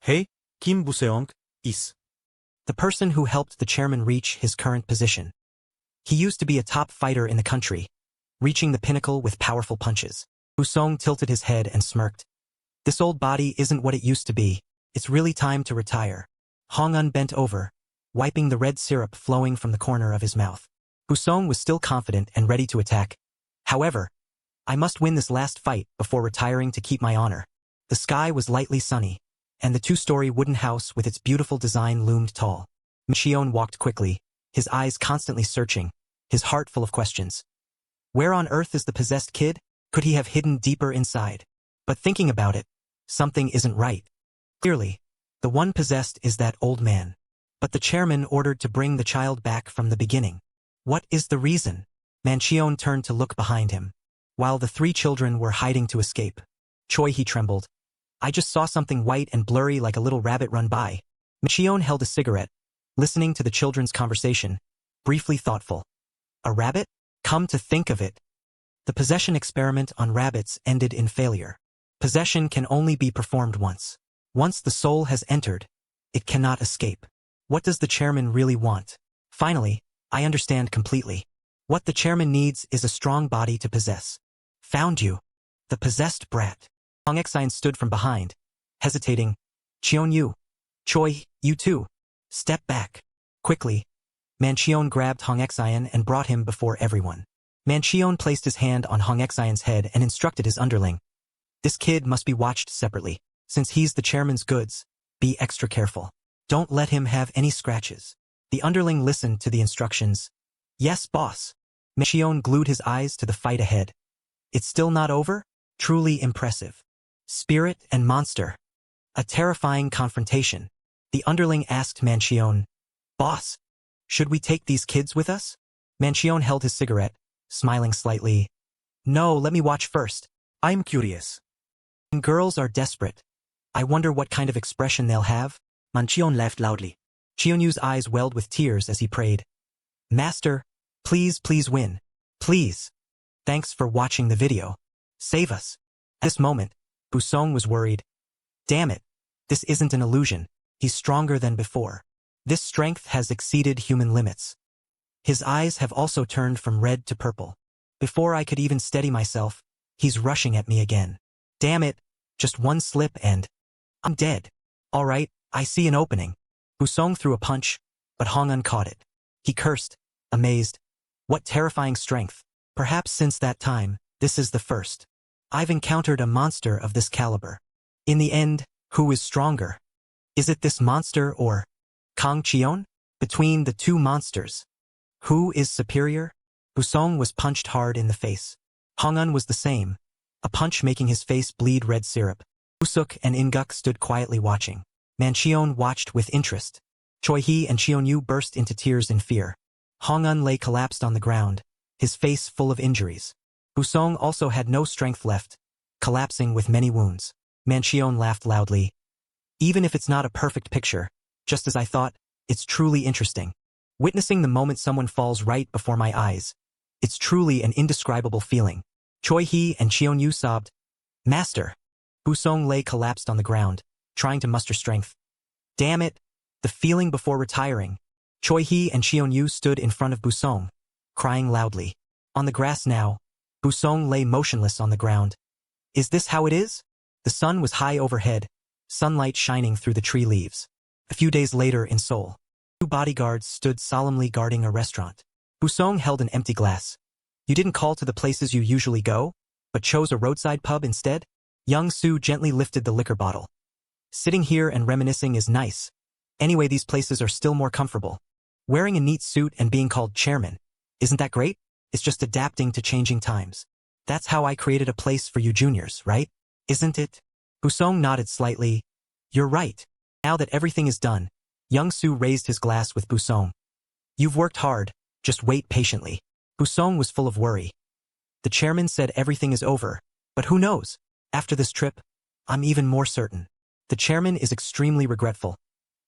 Hey, Kim Buseong, is. The person who helped the chairman reach his current position. He used to be a top fighter in the country, reaching the pinnacle with powerful punches. Busong tilted his head and smirked. This old body isn't what it used to be. It's really time to retire. Hong-un bent over, wiping the red syrup flowing from the corner of his mouth. Busong was still confident and ready to attack. However, I must win this last fight before retiring to keep my honor. The sky was lightly sunny, and the two-story wooden house with its beautiful design loomed tall. Michion walked quickly, his eyes constantly searching, his heart full of questions. Where on earth is the possessed kid? Could he have hidden deeper inside? But thinking about it, something isn't right. Clearly, the one possessed is that old man. But the chairman ordered to bring the child back from the beginning. What is the reason? Manchion turned to look behind him, while the three children were hiding to escape. Choi he trembled. I just saw something white and blurry like a little rabbit run by. Michion held a cigarette, listening to the children's conversation, briefly thoughtful. A rabbit? Come to think of it. The possession experiment on rabbits ended in failure. Possession can only be performed once. Once the soul has entered, it cannot escape. What does the chairman really want? Finally, I understand completely. What the chairman needs is a strong body to possess. Found you. The possessed brat. Hong Exine stood from behind, hesitating. Cheon Yu. Choi, you too. Step back. Quickly. Manchion grabbed Hong Exine and brought him before everyone. Manchion placed his hand on Hong Exine's head and instructed his underling. This kid must be watched separately. Since he's the chairman's goods, be extra careful. Don't let him have any scratches. The underling listened to the instructions. Yes, boss. Manchion glued his eyes to the fight ahead. It's still not over? Truly impressive. Spirit and monster. A terrifying confrontation. The underling asked Manchion, Boss, should we take these kids with us? Manchion held his cigarette, smiling slightly. No, let me watch first. I'm curious. When girls are desperate, I wonder what kind of expression they'll have. Manchion laughed loudly. Cheonyu's eyes welled with tears as he prayed. Master, please win. Please. Thanks for watching the video. Save us. At this moment, Busong was worried. Damn it. This isn't an illusion. He's stronger than before. This strength has exceeded human limits. His eyes have also turned from red to purple. Before I could even steady myself, he's rushing at me again. Damn it. Just one slip and I'm dead. All right, I see an opening. Busong threw a punch, but Hong-un caught it. He cursed, amazed. What terrifying strength. Perhaps since that time, this is the first. I've encountered a monster of this caliber. In the end, who is stronger? Is it this monster or Kang Cheon? Between the two monsters, who is superior? Busong was punched hard in the face. Hong-un was the same, a punch making his face bleed red syrup. Busuk and Inguk stood quietly watching. Manchion watched with interest. Choi-hee and Cheon-yu burst into tears in fear. Hong-un lay collapsed on the ground, his face full of injuries. Busong also had no strength left, collapsing with many wounds. Manchion laughed loudly. Even if it's not a perfect picture, just as I thought, it's truly interesting. Witnessing the moment someone falls right before my eyes, it's truly an indescribable feeling. Choi-hee and Cheon-yu sobbed. Master. Busong lay collapsed on the ground, trying to muster strength. Damn it. The feeling before retiring. Choi-hee and Cheon-yu stood in front of Busong, crying loudly. On the grass now, Busong lay motionless on the ground. Is this how it is? The sun was high overhead, sunlight shining through the tree leaves. A few days later in Seoul, two bodyguards stood solemnly guarding a restaurant. Busong held an empty glass. You didn't call to the places you usually go, but chose a roadside pub instead? Young Soo gently lifted the liquor bottle. Sitting here and reminiscing is nice. Anyway, these places are still more comfortable. Wearing a neat suit and being called chairman, isn't that great? It's just adapting to changing times. That's how I created a place for you juniors, right? Isn't it? Busong nodded slightly. You're right. Now that everything is done, Young Soo raised his glass with Busong. You've worked hard, just wait patiently. Busong was full of worry. The chairman said everything is over, but who knows? After this trip, I'm even more certain. The chairman is extremely regretful.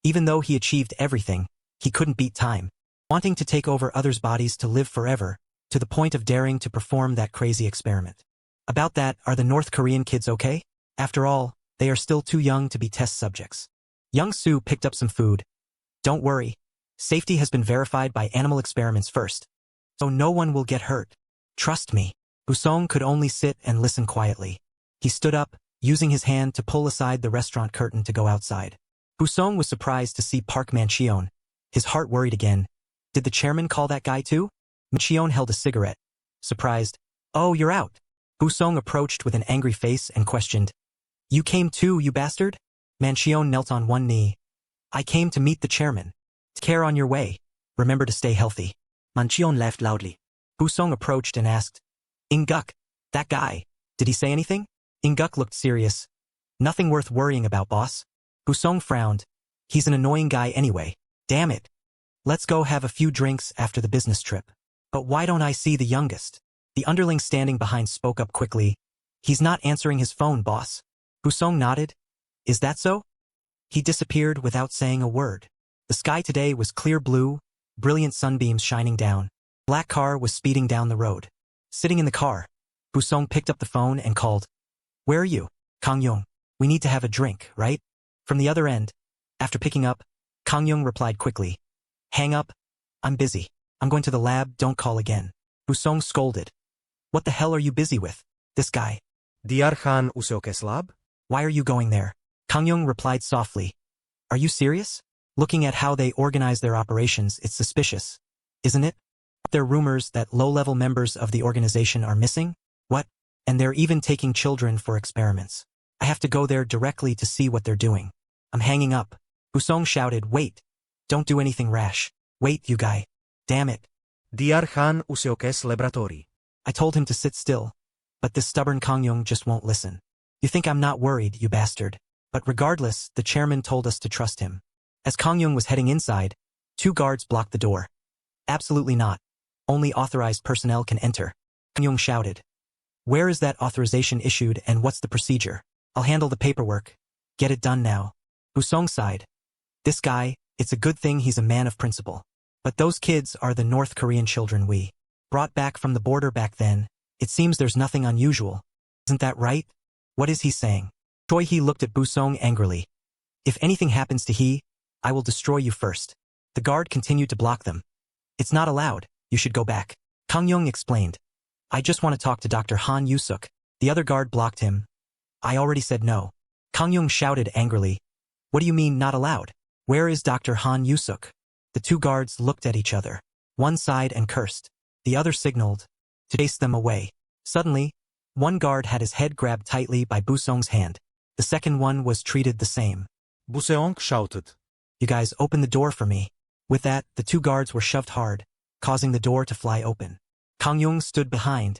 Even though he achieved everything, he couldn't beat time. Wanting to take over others' bodies to live forever, to the point of daring to perform that crazy experiment. About that, are the North Korean kids okay? After all, they are still too young to be test subjects. Young Su picked up some food. Don't worry. Safety has been verified by animal experiments first, so no one will get hurt. Trust me. Busong could only sit and listen quietly. He stood up, using his hand to pull aside the restaurant curtain to go outside. Busong was surprised to see Park Mancheon. His heart worried again. Did the chairman call that guy too? Mancheon held a cigarette. Surprised. Oh, you're out. Busong approached with an angry face and questioned. You came too, you bastard? Mancheon knelt on one knee. I came to meet the chairman. Take care on your way. Remember to stay healthy. Mancheon laughed loudly. Busong approached and asked, Inguk, that guy, did he say anything? Inguk looked serious. Nothing worth worrying about, boss. Busong frowned. He's an annoying guy anyway. Damn it. Let's go have a few drinks after the business trip. But why don't I see the youngest? The underling standing behind spoke up quickly. He's not answering his phone, boss. Busong nodded. Is that so? He disappeared without saying a word. The sky today was clear blue, brilliant sunbeams shining down. Black car was speeding down the road. Sitting in the car, Busong picked up the phone and called. Where are you? Kangyong. We need to have a drink, right? From the other end, after picking up, Kangyong replied quickly. Hang up. I'm busy. I'm going to the lab, don't call again. Busong scolded. What the hell are you busy with? This guy. Diarchan Usokes lab? Why are you going there? Kangyong replied softly. Are you serious? Looking at how they organize their operations, it's suspicious. Isn't it? There are rumors that low-level members of the organization are missing? What? And they're even taking children for experiments. I have to go there directly to see what they're doing. I'm hanging up. Busong shouted, wait. Don't do anything rash. Wait, you guy. Damn it. Diarchan Usokes laboratory. I told him to sit still, but this stubborn Kangyong just won't listen. You think I'm not worried, you bastard. But regardless, the chairman told us to trust him. As Kangyong was heading inside, 2 guards blocked the door. Absolutely not. Only authorized personnel can enter. Kangyong shouted. Where is that authorization issued and what's the procedure? I'll handle the paperwork. Get it done now. Busong sighed. This guy, it's a good thing he's a man of principle. But those kids are the North Korean children we brought back from the border back then. It seems there's nothing unusual. Isn't that right? What is he saying? Choi Hee looked at Busong angrily. If anything happens to Hee, I will destroy you first. The guard continued to block them. It's not allowed. You should go back. Kangyong explained. I just want to talk to Dr. Han Yusuk. The other guard blocked him. I already said no. Kangyong shouted angrily. What do you mean not allowed? Where is Dr. Han Yusuk? The 2 guards looked at each other. One sighed and cursed. The other signaled to chase them away. Suddenly, one guard had his head grabbed tightly by Busong's hand. The second one was treated the same. Busong shouted. You guys open the door for me. With that, the 2 guards were shoved hard, causing the door to fly open. Kangyong stood behind,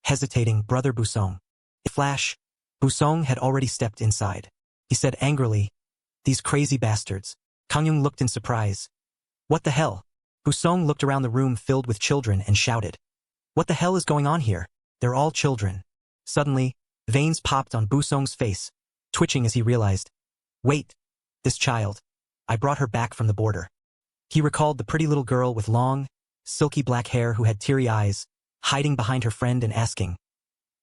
hesitating. Brother Busong. In a flash, Busong had already stepped inside. He said angrily, these crazy bastards. Kangyong looked in surprise. What the hell? Busong looked around the room filled with children and shouted. What the hell is going on here? They're all children. Suddenly, veins popped on Busong's face, twitching as he realized. Wait, this child. I brought her back from the border. He recalled the pretty little girl with long, silky black hair who had teary eyes, hiding behind her friend and asking,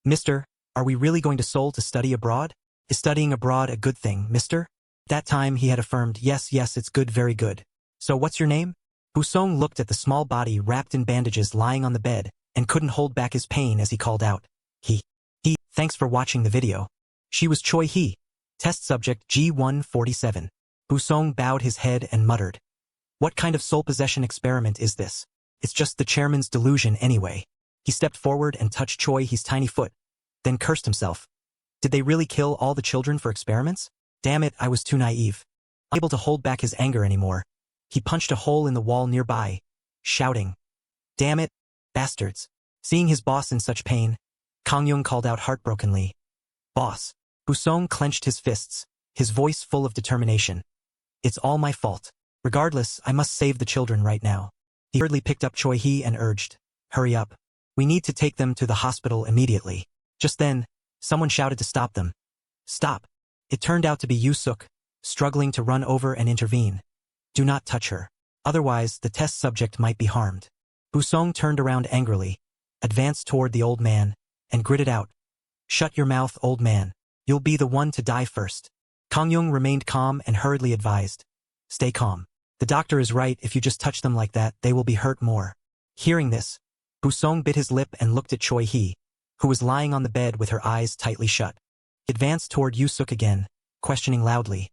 Mister, are we really going to Seoul to study abroad? Is studying abroad a good thing, mister? That time he had affirmed, yes, it's good, very good. So what's your name? Busong looked at the small body wrapped in bandages lying on the bed and couldn't hold back his pain as he called out. He. Thanks for watching the video. She was Choi Hee. Test subject G147. Busong bowed his head and muttered. What kind of soul possession experiment is this? It's just the chairman's delusion anyway. He stepped forward and touched Choi Hee's tiny foot, then cursed himself. Did they really kill all the children for experiments? Damn it, I was too naive. Unable to hold back his anger anymore, he punched a hole in the wall nearby, shouting, Damn it, bastards. Seeing his boss in such pain, Kangyong called out heartbrokenly. Boss. Busong clenched his fists, his voice full of determination. It's all my fault. Regardless, I must save the children right now. He hurriedly picked up Choi Hee and urged, Hurry up. We need to take them to the hospital immediately. Just then, someone shouted to stop them. Stop. It turned out to be Yusuk, struggling to run over and intervene. Do not touch her. Otherwise, the test subject might be harmed. Busong turned around angrily, advanced toward the old man, and gritted out. Shut your mouth, old man. You'll be the one to die first. Kang Yung remained calm and hurriedly advised. Stay calm. The doctor is right, if you just touch them like that, they will be hurt more. Hearing this, Busong bit his lip and looked at Choi Hee, who was lying on the bed with her eyes tightly shut. He advanced toward Yusuk again, questioning loudly.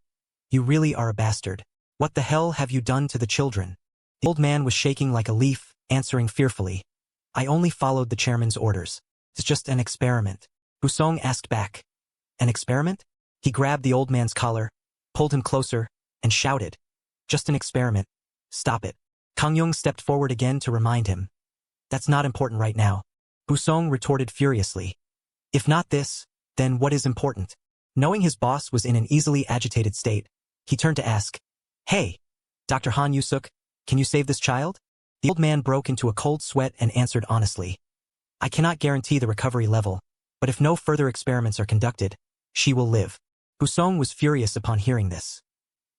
You really are a bastard. What the hell have you done to the children? The old man was shaking like a leaf, answering fearfully. I only followed the chairman's orders. It's just an experiment. Busong asked back. An experiment? He grabbed the old man's collar, pulled him closer, and shouted. Just an experiment. Stop it. Kang Yung stepped forward again to remind him. That's not important right now. Busong retorted furiously. If not this, then what is important? Knowing his boss was in an easily agitated state, he turned to ask, Hey, Dr. Han Yusuk, can you save this child? The old man broke into a cold sweat and answered honestly. I cannot guarantee the recovery level, but if no further experiments are conducted, she will live. Busong was furious upon hearing this.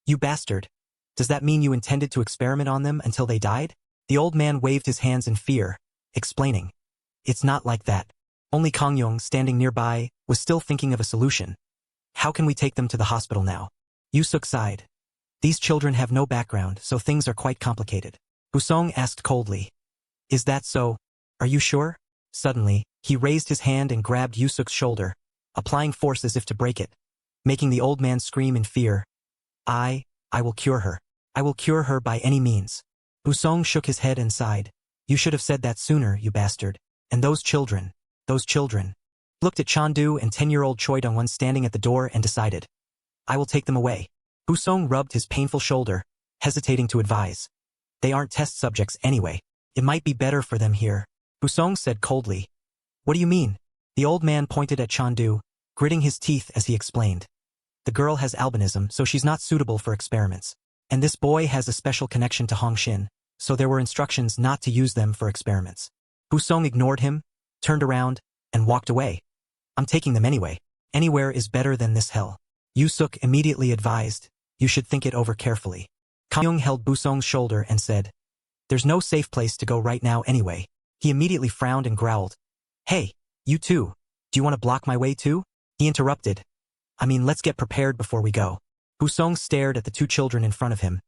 You bastard. Does that mean you intended to experiment on them until they died? The old man waved his hands in fear, explaining. It's not like that. Only Kang Yung, standing nearby, was still thinking of a solution. How can we take them to the hospital now? Yusuk sighed. These children have no background, so things are quite complicated. Busong asked coldly. Is that so? Are you sure? Suddenly, he raised his hand and grabbed Yusuk's shoulder, applying force as if to break it, making the old man scream in fear. I will cure her. I will cure her by any means. Busong shook his head and sighed. You should have said that sooner, you bastard. And those children. Looked at Chandu and 10-year-old Choi Dongwon standing at the door and decided. I will take them away. Busong rubbed his painful shoulder, hesitating to advise. They aren't test subjects anyway. It might be better for them here. Busong said coldly. What do you mean? The old man pointed at Chandu, gritting his teeth as he explained. The girl has albinism, so she's not suitable for experiments. And this boy has a special connection to Hongshin, so there were instructions not to use them for experiments. Busong ignored him, turned around, and walked away. I'm taking them anyway. Anywhere is better than this hell. Yusuk immediately advised. You should think it over carefully. Kang Yung held Busong's shoulder and said. There's no safe place to go right now anyway. He immediately frowned and growled. Hey, you too. Do you want to block my way too? He interrupted. Let's get prepared before we go. Busong stared at the two children in front of him,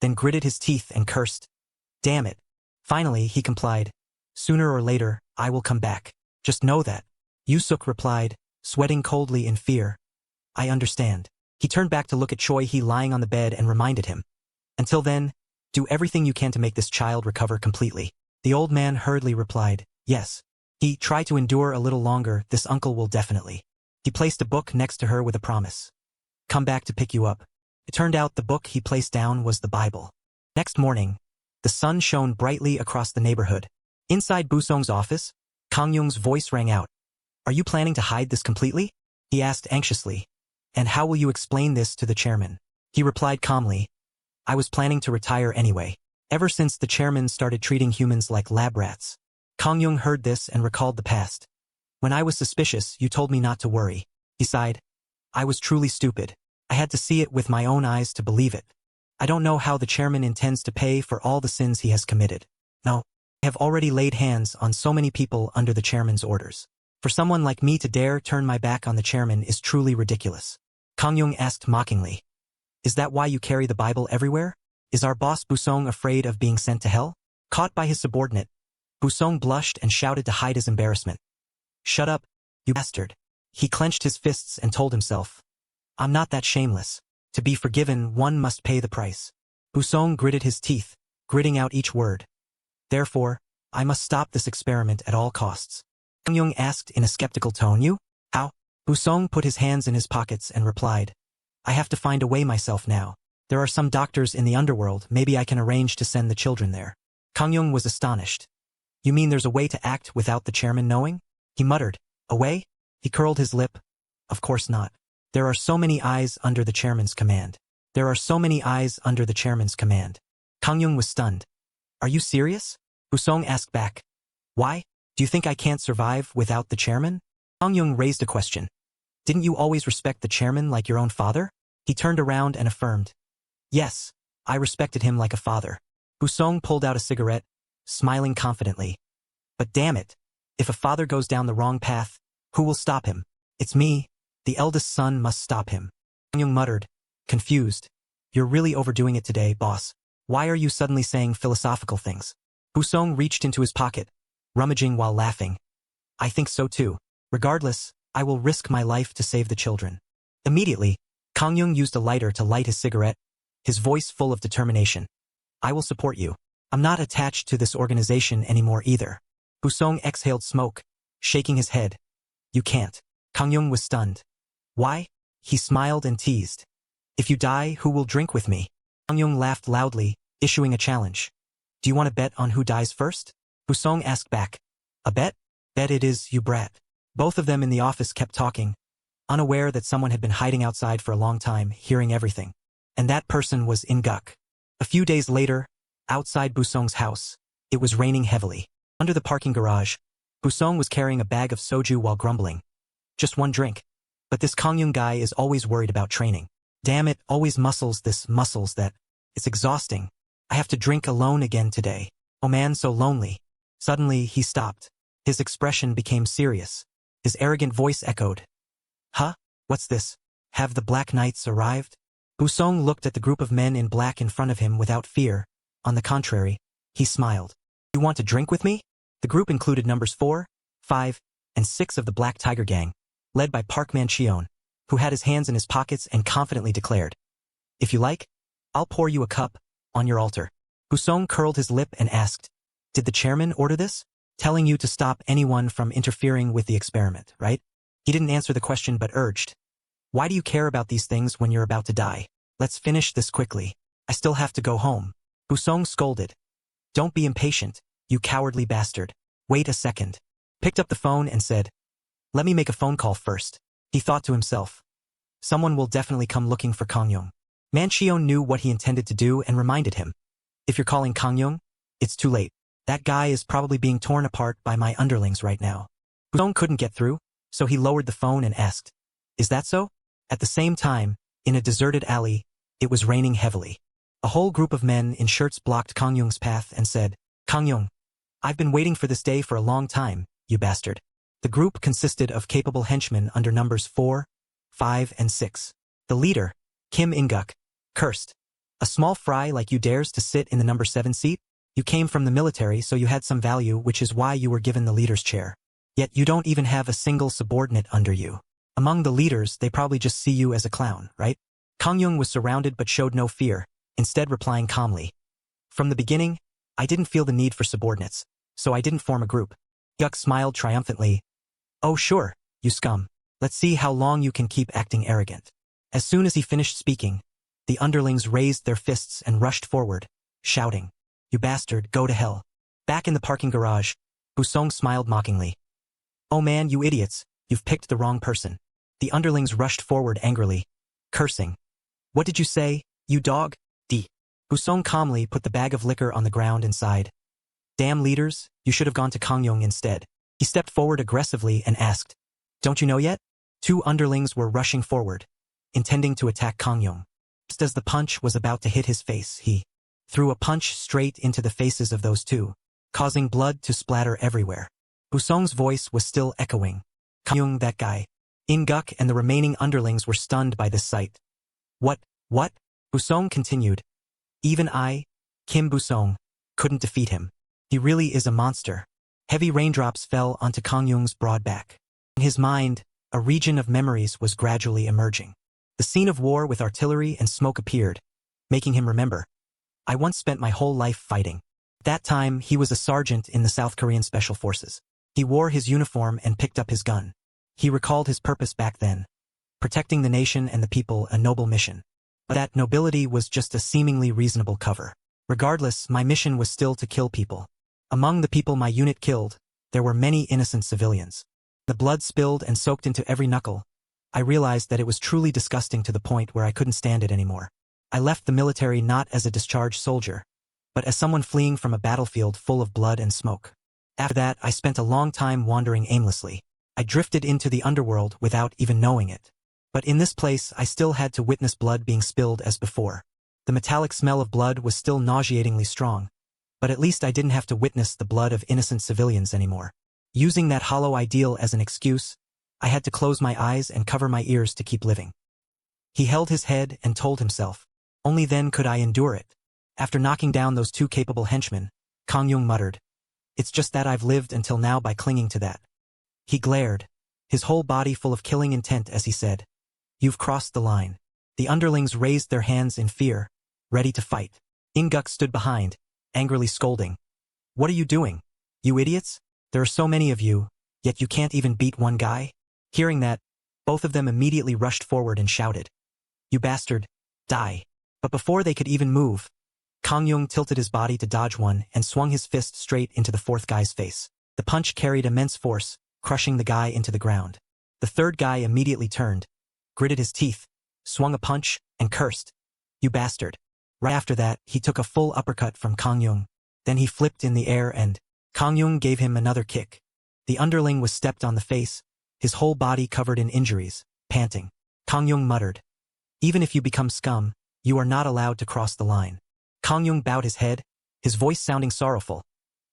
then gritted his teeth and cursed. Damn it. Finally, he complied. Sooner or later, I will come back. Just know that. Yusuk replied, sweating coldly in fear. I understand. He turned back to look at Choi Hee lying on the bed and reminded him. Until then, do everything you can to make this child recover completely. The old man hurriedly replied, yes. He tried to endure a little longer, this uncle will definitely. He placed a book next to her with a promise. Come back to pick you up. It turned out the book he placed down was the Bible. Next morning, the sun shone brightly across the neighborhood. Inside Busong's office, Kang Yung's voice rang out. Are you planning to hide this completely? He asked anxiously. And how will you explain this to the chairman? He replied calmly. I was planning to retire anyway. Ever since the chairman started treating humans like lab rats. Kang Yung heard this and recalled the past. When I was suspicious, you told me not to worry. He sighed. I was truly stupid. I had to see it with my own eyes to believe it. I don't know how the chairman intends to pay for all the sins he has committed. No, I have already laid hands on so many people under the chairman's orders. For someone like me to dare turn my back on the chairman is truly ridiculous. Kang Yung asked mockingly. Is that why you carry the Bible everywhere? Is our boss Busong afraid of being sent to hell? Caught by his subordinate, Busong blushed and shouted to hide his embarrassment. Shut up, you bastard. He clenched his fists and told himself. I'm not that shameless. To be forgiven, one must pay the price. Busong gritted his teeth, gritting out each word. Therefore, I must stop this experiment at all costs. Kang Yung asked in a skeptical tone. You? How? Busong put his hands in his pockets and replied. I have to find a way myself now. There are some doctors in the underworld, maybe I can arrange to send the children there. Kang Yung was astonished. You mean there's a way to act without the chairman knowing? He muttered. A way? He curled his lip. Of course not. There are so many eyes under the chairman's command. There are so many eyes under the chairman's command. Kang Yung was stunned. Are you serious? Busong asked back. Why? Do you think I can't survive without the chairman? Kang Yung raised a question. Didn't you always respect the chairman like your own father? He turned around and affirmed. Yes, I respected him like a father. Busong pulled out a cigarette, smiling confidently. But damn it, if a father goes down the wrong path, who will stop him? It's me. The eldest son must stop him. Kang Yung muttered, confused. You're really overdoing it today, boss. Why are you suddenly saying philosophical things? Busong reached into his pocket, rummaging while laughing. I think so too. Regardless, I will risk my life to save the children. Immediately, Kang Yung used a lighter to light his cigarette, his voice full of determination. I will support you. I'm not attached to this organization anymore either. Busong exhaled smoke, shaking his head. You can't. Kang Yung was stunned. Why? He smiled and teased. If you die, who will drink with me? Kang Yung laughed loudly, issuing a challenge. Do you want to bet on who dies first? Busong asked back. A bet? Bet it is, you brat. Both of them in the office kept talking, unaware that someone had been hiding outside for a long time, hearing everything. And that person was Inguk. A few days later, outside Busong's house, it was raining heavily. Under the parking garage, Busong was carrying a bag of soju while grumbling. Just one drink. But this Kang Yung guy is always worried about training. Damn it, always muscles that. It's exhausting. I have to drink alone again today. Oh man, so lonely. Suddenly, he stopped. His expression became serious. His arrogant voice echoed. Huh? What's this? Have the Black Knights arrived? Busong looked at the group of men in black in front of him without fear. On the contrary, he smiled. You want to drink with me? The group included numbers 4, 5, and 6 of the Black Tiger Gang, led by Park Man-cheon, who had his hands in his pockets and confidently declared, If you like, I'll pour you a cup, on your altar. Busong curled his lip and asked, Did the chairman order this? Telling you to stop anyone from interfering with the experiment, right? He didn't answer the question but urged, Why do you care about these things when you're about to die? Let's finish this quickly. I still have to go home. Busong scolded. Don't be impatient, you cowardly bastard. Wait a second. Picked up the phone and said, Let me make a phone call first. He thought to himself. Someone will definitely come looking for Kang Yung. Man-cheon knew what he intended to do and reminded him. If you're calling Kang Yung, it's too late. That guy is probably being torn apart by my underlings right now. Busong couldn't get through, so he lowered the phone and asked, Is that so? At the same time, in a deserted alley, it was raining heavily. A whole group of men in shirts blocked Kang Yung's path and said, Kang Yung, I've been waiting for this day for a long time, you bastard. The group consisted of capable henchmen under numbers 4, 5, and 6. The leader, Kim Inguk, cursed. A small fry like you dares to sit in the number 7 seat? You came from the military, so you had some value, which is why you were given the leader's chair. Yet you don't even have a single subordinate under you. Among the leaders, they probably just see you as a clown, right? Kang Yung was surrounded but showed no fear, instead replying calmly. From the beginning, I didn't feel the need for subordinates, so I didn't form a group. Inguk smiled triumphantly. Oh sure, you scum. Let's see how long you can keep acting arrogant. As soon as he finished speaking, the underlings raised their fists and rushed forward, shouting, You bastard, go to hell. Back in the parking garage, Busong smiled mockingly. Oh man, you idiots, you've picked the wrong person. The underlings rushed forward angrily, cursing. What did you say, you dog? Busong calmly put the bag of liquor on the ground and sighed. Damn leaders, you should have gone to Kang Yung instead. He stepped forward aggressively and asked, Don't you know yet? 2 underlings were rushing forward, intending to attack Kang Yung. Just as the punch was about to hit his face, he threw a punch straight into the faces of those 2, causing blood to splatter everywhere. Busong's voice was still echoing. Kang Yung, that guy. Inguk and the remaining underlings were stunned by this sight. What? Busong continued. Even I, Kim Busong, couldn't defeat him. He really is a monster. Heavy raindrops fell onto Kang Yung's broad back. In his mind, a region of memories was gradually emerging. The scene of war with artillery and smoke appeared, making him remember. I once spent my whole life fighting. At that time, he was a sergeant in the South Korean Special Forces. He wore his uniform and picked up his gun. He recalled his purpose back then. Protecting the nation and the people, a noble mission. But that nobility was just a seemingly reasonable cover. Regardless, my mission was still to kill people. Among the people my unit killed, there were many innocent civilians. The blood spilled and soaked into every knuckle. I realized that it was truly disgusting to the point where I couldn't stand it anymore. I left the military not as a discharged soldier, but as someone fleeing from a battlefield full of blood and smoke. After that, I spent a long time wandering aimlessly. I drifted into the underworld without even knowing it. But in this place, I still had to witness blood being spilled as before. The metallic smell of blood was still nauseatingly strong, but at least I didn't have to witness the blood of innocent civilians anymore. Using that hollow ideal as an excuse, I had to close my eyes and cover my ears to keep living. He held his head and told himself, only then could I endure it. After knocking down those two capable henchmen, Kangyung muttered, it's just that I've lived until now by clinging to that. He glared, his whole body full of killing intent as he said, you've crossed the line. The underlings raised their hands in fear, ready to fight. Inguk stood behind, angrily scolding. What are you doing? You idiots? There are so many of you, yet you can't even beat one guy? Hearing that, both of them immediately rushed forward and shouted, you bastard, die. But before they could even move, Kangyung tilted his body to dodge one and swung his fist straight into the fourth guy's face. The punch carried immense force, crushing the guy into the ground. The third guy immediately turned, gritted his teeth, swung a punch, and cursed, you bastard. Right after that, he took a full uppercut from Kangyung. Then he flipped in the air and Kangyung gave him another kick. The underling was stepped on the face, his whole body covered in injuries, panting. Kangyung muttered, even if you become scum, you are not allowed to cross the line. Kangyung bowed his head, his voice sounding sorrowful.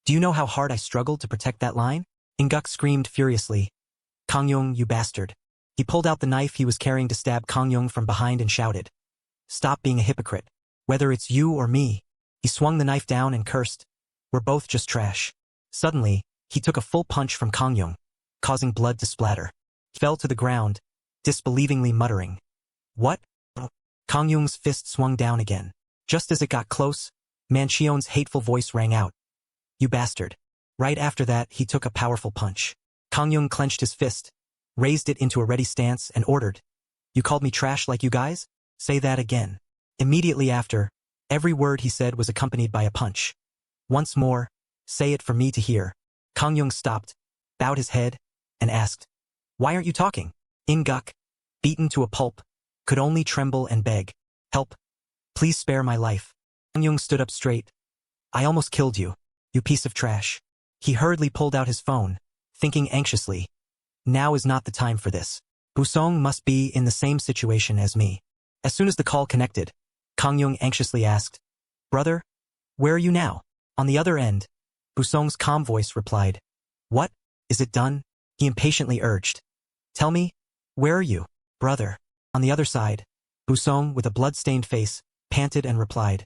Do you know how hard I struggled to protect that line? Inguk screamed furiously. Kangyung, you bastard. He pulled out the knife he was carrying to stab Kangyung from behind and shouted, stop being a hypocrite. Whether it's you or me. He swung the knife down and cursed, we're both just trash. Suddenly, he took a full punch from Kangyung, causing blood to splatter. He fell to the ground, disbelievingly muttering, what? Kangyung's fist swung down again. Just as it got close, Manchion's hateful voice rang out, you bastard. Right after that, he took a powerful punch. Kangyung clenched his fist, raised it into a ready stance and ordered, you called me trash like you guys? Say that again. Immediately after, every word he said was accompanied by a punch. Once more, say it for me to hear. Kangyung stopped, bowed his head, and asked, why aren't you talking? Inguk, beaten to a pulp, could only tremble and beg, help. Please spare my life. Kangyung stood up straight. I almost killed you, you piece of trash. He hurriedly pulled out his phone, thinking anxiously, now is not the time for this. Busong must be in the same situation as me. As soon as the call connected, Kangyung anxiously asked, brother, where are you now? On the other end, Busong's calm voice replied, what? Is it done? He impatiently urged, tell me, where are you, brother? On the other side, Busong, with a blood-stained face, panted and replied,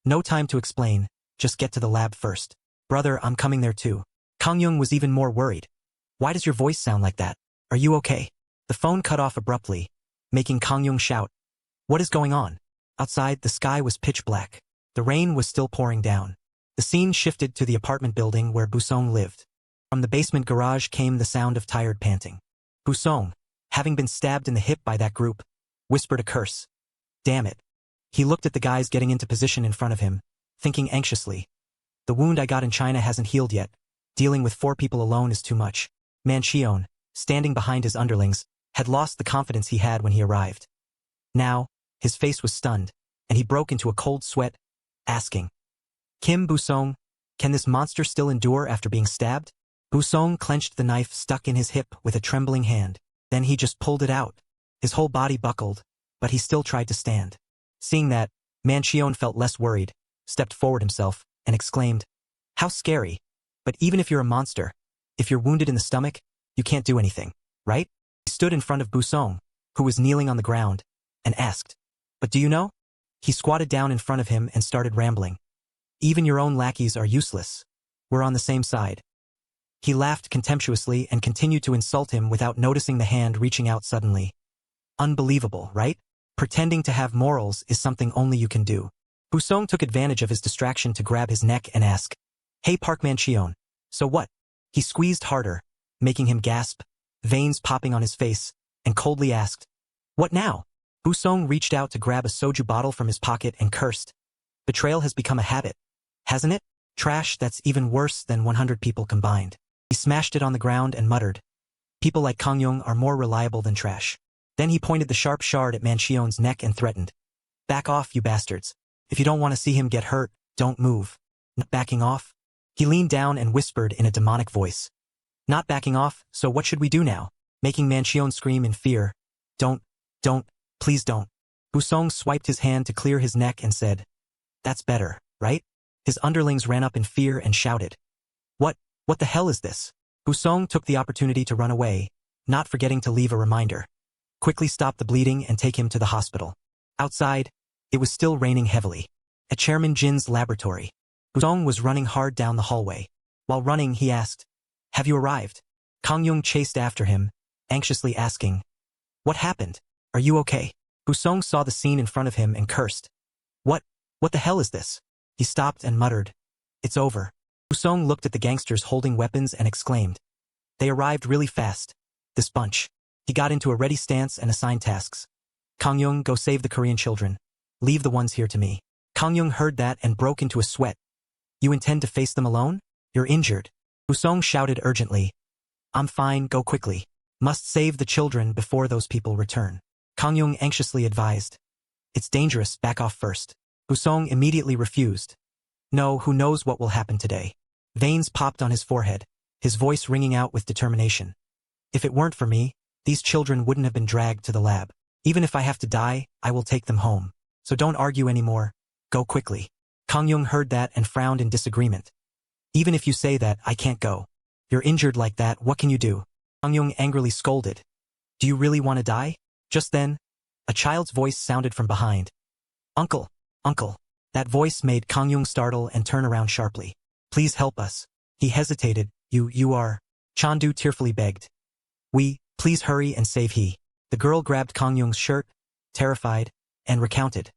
no time to explain, just get to the lab first. Brother, I'm coming there too. Kangyung was even more worried. Why does your voice sound like that? Are you okay? The phone cut off abruptly, making Kangyung shout, what is going on? Outside, the sky was pitch black. The rain was still pouring down. The scene shifted to the apartment building where Busong lived. From the basement garage came the sound of tired panting. Busong, having been stabbed in the hip by that group, whispered a curse. Damn it. He looked at the guys getting into position in front of him, thinking anxiously. The wound I got in China hasn't healed yet. Dealing with 4 people alone is too much. Manchion, standing behind his underlings, had lost the confidence he had when he arrived. Now, his face was stunned, and he broke into a cold sweat, asking, Kim Busong, can this monster still endure after being stabbed? Busong clenched the knife stuck in his hip with a trembling hand. Then he just pulled it out. His whole body buckled, but he still tried to stand. Seeing that, Manchion felt less worried, stepped forward himself, and exclaimed, how scary. But even if you're a monster, if you're wounded in the stomach, you can't do anything, right? He stood in front of Busong, who was kneeling on the ground, and asked, but do you know? He squatted down in front of him and started rambling. Even your own lackeys are useless. We're on the same side. He laughed contemptuously and continued to insult him without noticing the hand reaching out suddenly. Unbelievable, right? Pretending to have morals is something only you can do. Busong took advantage of his distraction to grab his neck and ask, hey Park Manchion, so what? He squeezed harder, making him gasp, veins popping on his face, and coldly asked, what now? Busong reached out to grab a soju bottle from his pocket and cursed. Betrayal has become a habit, hasn't it? Trash that's even worse than 100 people combined. He smashed it on the ground and muttered, people like Kangyung are more reliable than trash. Then he pointed the sharp shard at Manchion's neck and threatened, back off, you bastards. If you don't want to see him get hurt, don't move. Not backing off? He leaned down and whispered in a demonic voice. Not backing off, so what should we do now? Making Manchion scream in fear. Don't, please don't. Busong swiped his hand to clear his neck and said, that's better, right? His underlings ran up in fear and shouted. What the hell is this? Busong took the opportunity to run away, not forgetting to leave a reminder. Quickly stop the bleeding and take him to the hospital. Outside, it was still raining heavily. At Chairman Jin's laboratory, Busong was running hard down the hallway. While running, he asked, "Have you arrived?" Kang Yung chased after him, anxiously asking, "What happened? Are you okay?" Busong saw the scene in front of him and cursed. What the hell is this?" He stopped and muttered, "It's over." Busong looked at the gangsters holding weapons and exclaimed, "They arrived really fast. This bunch." He got into a ready stance and assigned tasks. "Kang Yung, go save the Korean children. Leave the ones here to me." Kang Yung heard that and broke into a sweat. "You intend to face them alone? You're injured." Busong shouted urgently, "I'm fine, go quickly. Must save the children before those people return." Kang Yung anxiously advised, "It's dangerous, back off first." Busong immediately refused. "No, who knows what will happen today." Veins popped on his forehead, his voice ringing out with determination. "If it weren't for me, these children wouldn't have been dragged to the lab. Even if I have to die, I will take them home. So don't argue anymore. Go quickly." Kang Yung heard that and frowned in disagreement. "Even if you say that, I can't go. You're injured like that, what can you do?" Kang Yung angrily scolded. "Do you really want to die?" Just then, a child's voice sounded from behind. "Uncle, uncle." That voice made Kang Yung startle and turn around sharply. "Please help us." He hesitated. You are..." Chandu tearfully begged. Please hurry and save he." The girl grabbed Kang Yung's shirt, terrified, and recounted.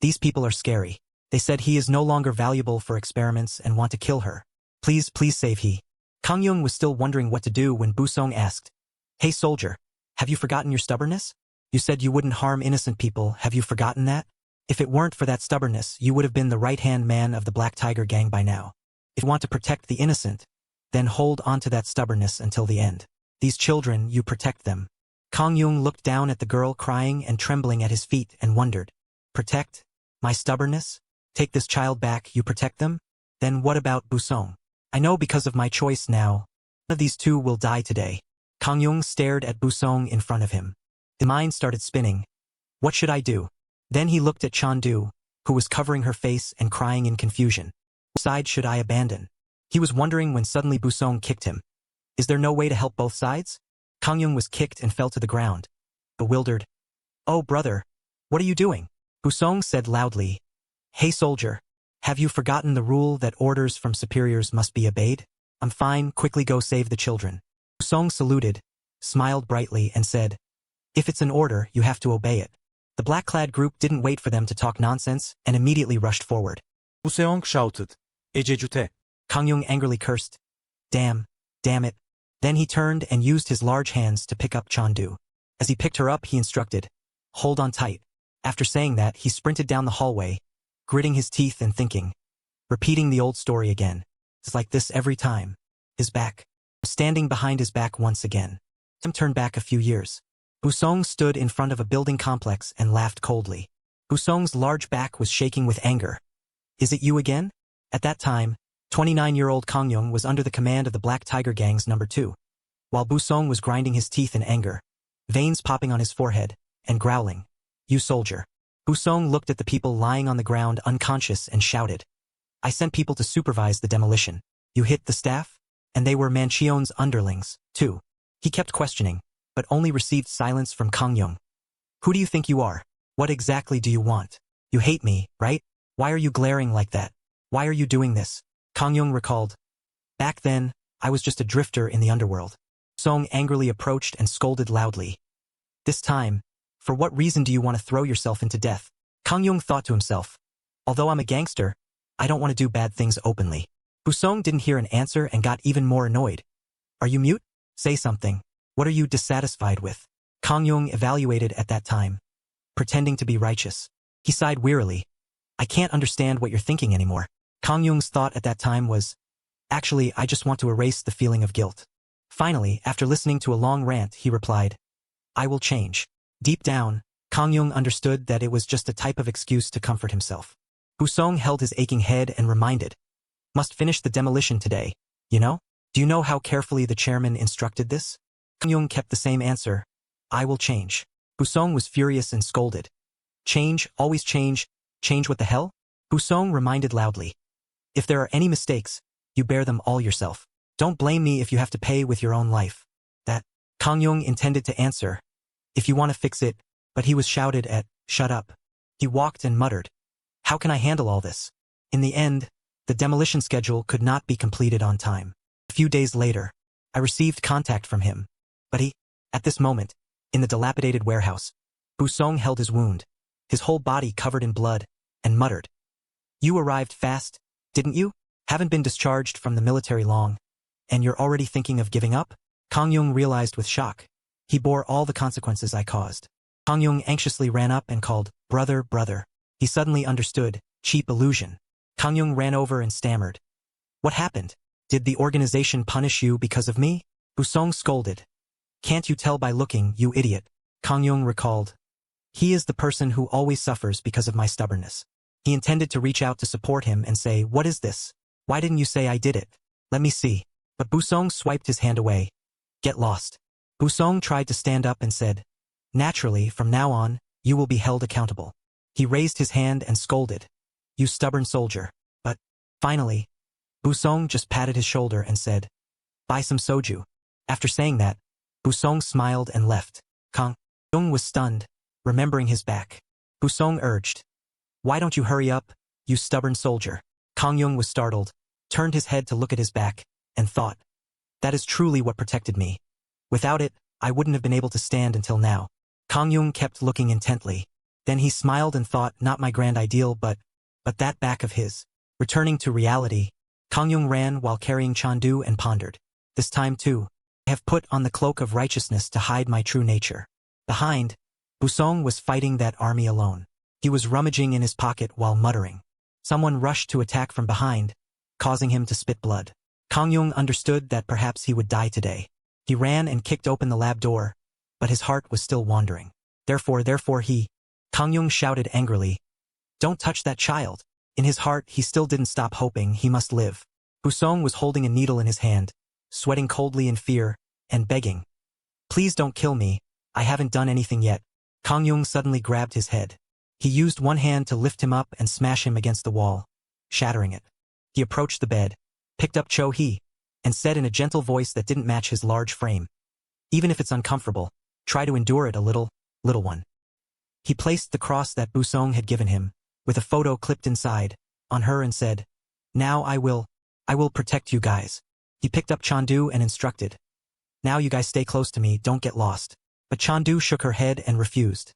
"These people are scary. They said he is no longer valuable for experiments and want to kill her. Please save he." Kang Yung was still wondering what to do when Busong asked, "Hey soldier, have you forgotten your stubbornness? You said you wouldn't harm innocent people, have you forgotten that? If it weren't for that stubbornness, you would have been the right-hand man of the Black Tiger gang by now. If you want to protect the innocent, then hold on to that stubbornness until the end. These children, you protect them." Kang Yung looked down at the girl crying and trembling at his feet and wondered, "Protect? My stubbornness? Take this child back, you protect them? Then what about Busong? I know because of my choice now, one of these two will die today." Kang Yung stared at Busong in front of him. His mind started spinning. What should I do? Then he looked at Chandu, who was covering her face and crying in confusion. Which side should I abandon? He was wondering when suddenly Busong kicked him. Is there no way to help both sides? Kang Yung was kicked and fell to the ground. Bewildered. "Oh brother, what are you doing?" Busong said loudly, "Hey soldier, have you forgotten the rule that orders from superiors must be obeyed? I'm fine, quickly go save the children." Busong saluted, smiled brightly and said, "If it's an order, you have to obey it." The black-clad group didn't wait for them to talk nonsense and immediately rushed forward. Buseong shouted, "Ejejute." Kang Yung angrily cursed. Damn it." Then he turned and used his large hands to pick up Chandu. As he picked her up, he instructed, "Hold on tight." After saying that, he sprinted down the hallway, gritting his teeth and thinking, repeating the old story again. It's like this every time. His back. Standing behind his back once again. Tim turned back a few years. Busong stood in front of a building complex and laughed coldly. Busong's large back was shaking with anger. "Is it you again?" At that time, 29-year-old Kang Yung was under the command of the Black Tiger Gang's number 2. While Busong was grinding his teeth in anger, veins popping on his forehead, and growling, "You soldier." Busong looked at the people lying on the ground unconscious and shouted, "I sent people to supervise the demolition. You hit the staff? And they were Manchion's underlings, too." He kept questioning, but only received silence from Kang Yung. "Who do you think you are? What exactly do you want? You hate me, right? Why are you glaring like that? Why are you doing this?" Kang Yung recalled, "Back then, I was just a drifter in the underworld." Song angrily approached and scolded loudly. "This time, for what reason do you want to throw yourself into death?" Kang Yung thought to himself, "Although I'm a gangster, I don't want to do bad things openly." Busong didn't hear an answer and got even more annoyed. "Are you mute? Say something. What are you dissatisfied with?" Kang Yung evaluated at that time, pretending to be righteous. He sighed wearily. "I can't understand what you're thinking anymore." Kang Yung's thought at that time was, "Actually, I just want to erase the feeling of guilt." Finally, after listening to a long rant, he replied, "I will change." Deep down, Kang Yung understood that it was just a type of excuse to comfort himself. Busong held his aching head and reminded, "Must finish the demolition today, you know? Do you know how carefully the chairman instructed this?" Kang Yung kept the same answer, "I will change." Busong was furious and scolded. "Change, always change what the hell?" Busong reminded loudly, "If there are any mistakes, you bear them all yourself. Don't blame me if you have to pay with your own life." That Kang Yung intended to answer, if you want to fix it, but he was shouted at, shut up. He walked and muttered, how can I handle all this? In the end, the demolition schedule could not be completed on time. A few days later, I received contact from him, but at this moment, in the dilapidated warehouse, Busong held his wound, his whole body covered in blood, and muttered, you arrived fast, didn't you? Haven't been discharged from the military long, and you're already thinking of giving up? Kang Yung realized with shock. He bore all the consequences I caused. Kang Yung anxiously ran up and called, brother, brother. He suddenly understood, cheap illusion. Kang Yung ran over and stammered. What happened? Did the organization punish you because of me? Busong scolded. Can't you tell by looking, you idiot? Kang Yung recalled. He is the person who always suffers because of my stubbornness. He intended to reach out to support him and say, what is this? Why didn't you say I did it? Let me see. But Busong swiped his hand away. Get lost. Busong tried to stand up and said, naturally, from now on, you will be held accountable. He raised his hand and scolded. You stubborn soldier. But, finally, Busong just patted his shoulder and said, buy some soju. After saying that, Busong smiled and left. Kang Yung was stunned, remembering his back. Busong urged, why don't you hurry up, you stubborn soldier? Kang Yung was startled, turned his head to look at his back, and thought, that is truly what protected me. Without it, I wouldn't have been able to stand until now. Kang Yung kept looking intently. Then he smiled and thought, not my grand ideal, but that back of his. Returning to reality, Kang Yung ran while carrying Chandu and pondered. This time too, I have put on the cloak of righteousness to hide my true nature. Behind, Busong was fighting that army alone. He was rummaging in his pocket while muttering. Someone rushed to attack from behind, causing him to spit blood. Kang Yung understood that perhaps he would die today. He ran and kicked open the lab door, but his heart was still wandering. Therefore Kang Yung shouted angrily, don't touch that child. In his heart, he still didn't stop hoping he must live. Busong was holding a needle in his hand, sweating coldly in fear, and begging, please don't kill me, I haven't done anything yet. Kang Yung suddenly grabbed his head. He used one hand to lift him up and smash him against the wall, shattering it. He approached the bed, picked up Cho Hee, and said in a gentle voice that didn't match his large frame, even if it's uncomfortable, try to endure it a little one. He placed the cross that Busong had given him, with a photo clipped inside, on her and said, now I will protect you guys. He picked up Chandu and instructed, now you guys stay close to me, don't get lost. But Chandu shook her head and refused.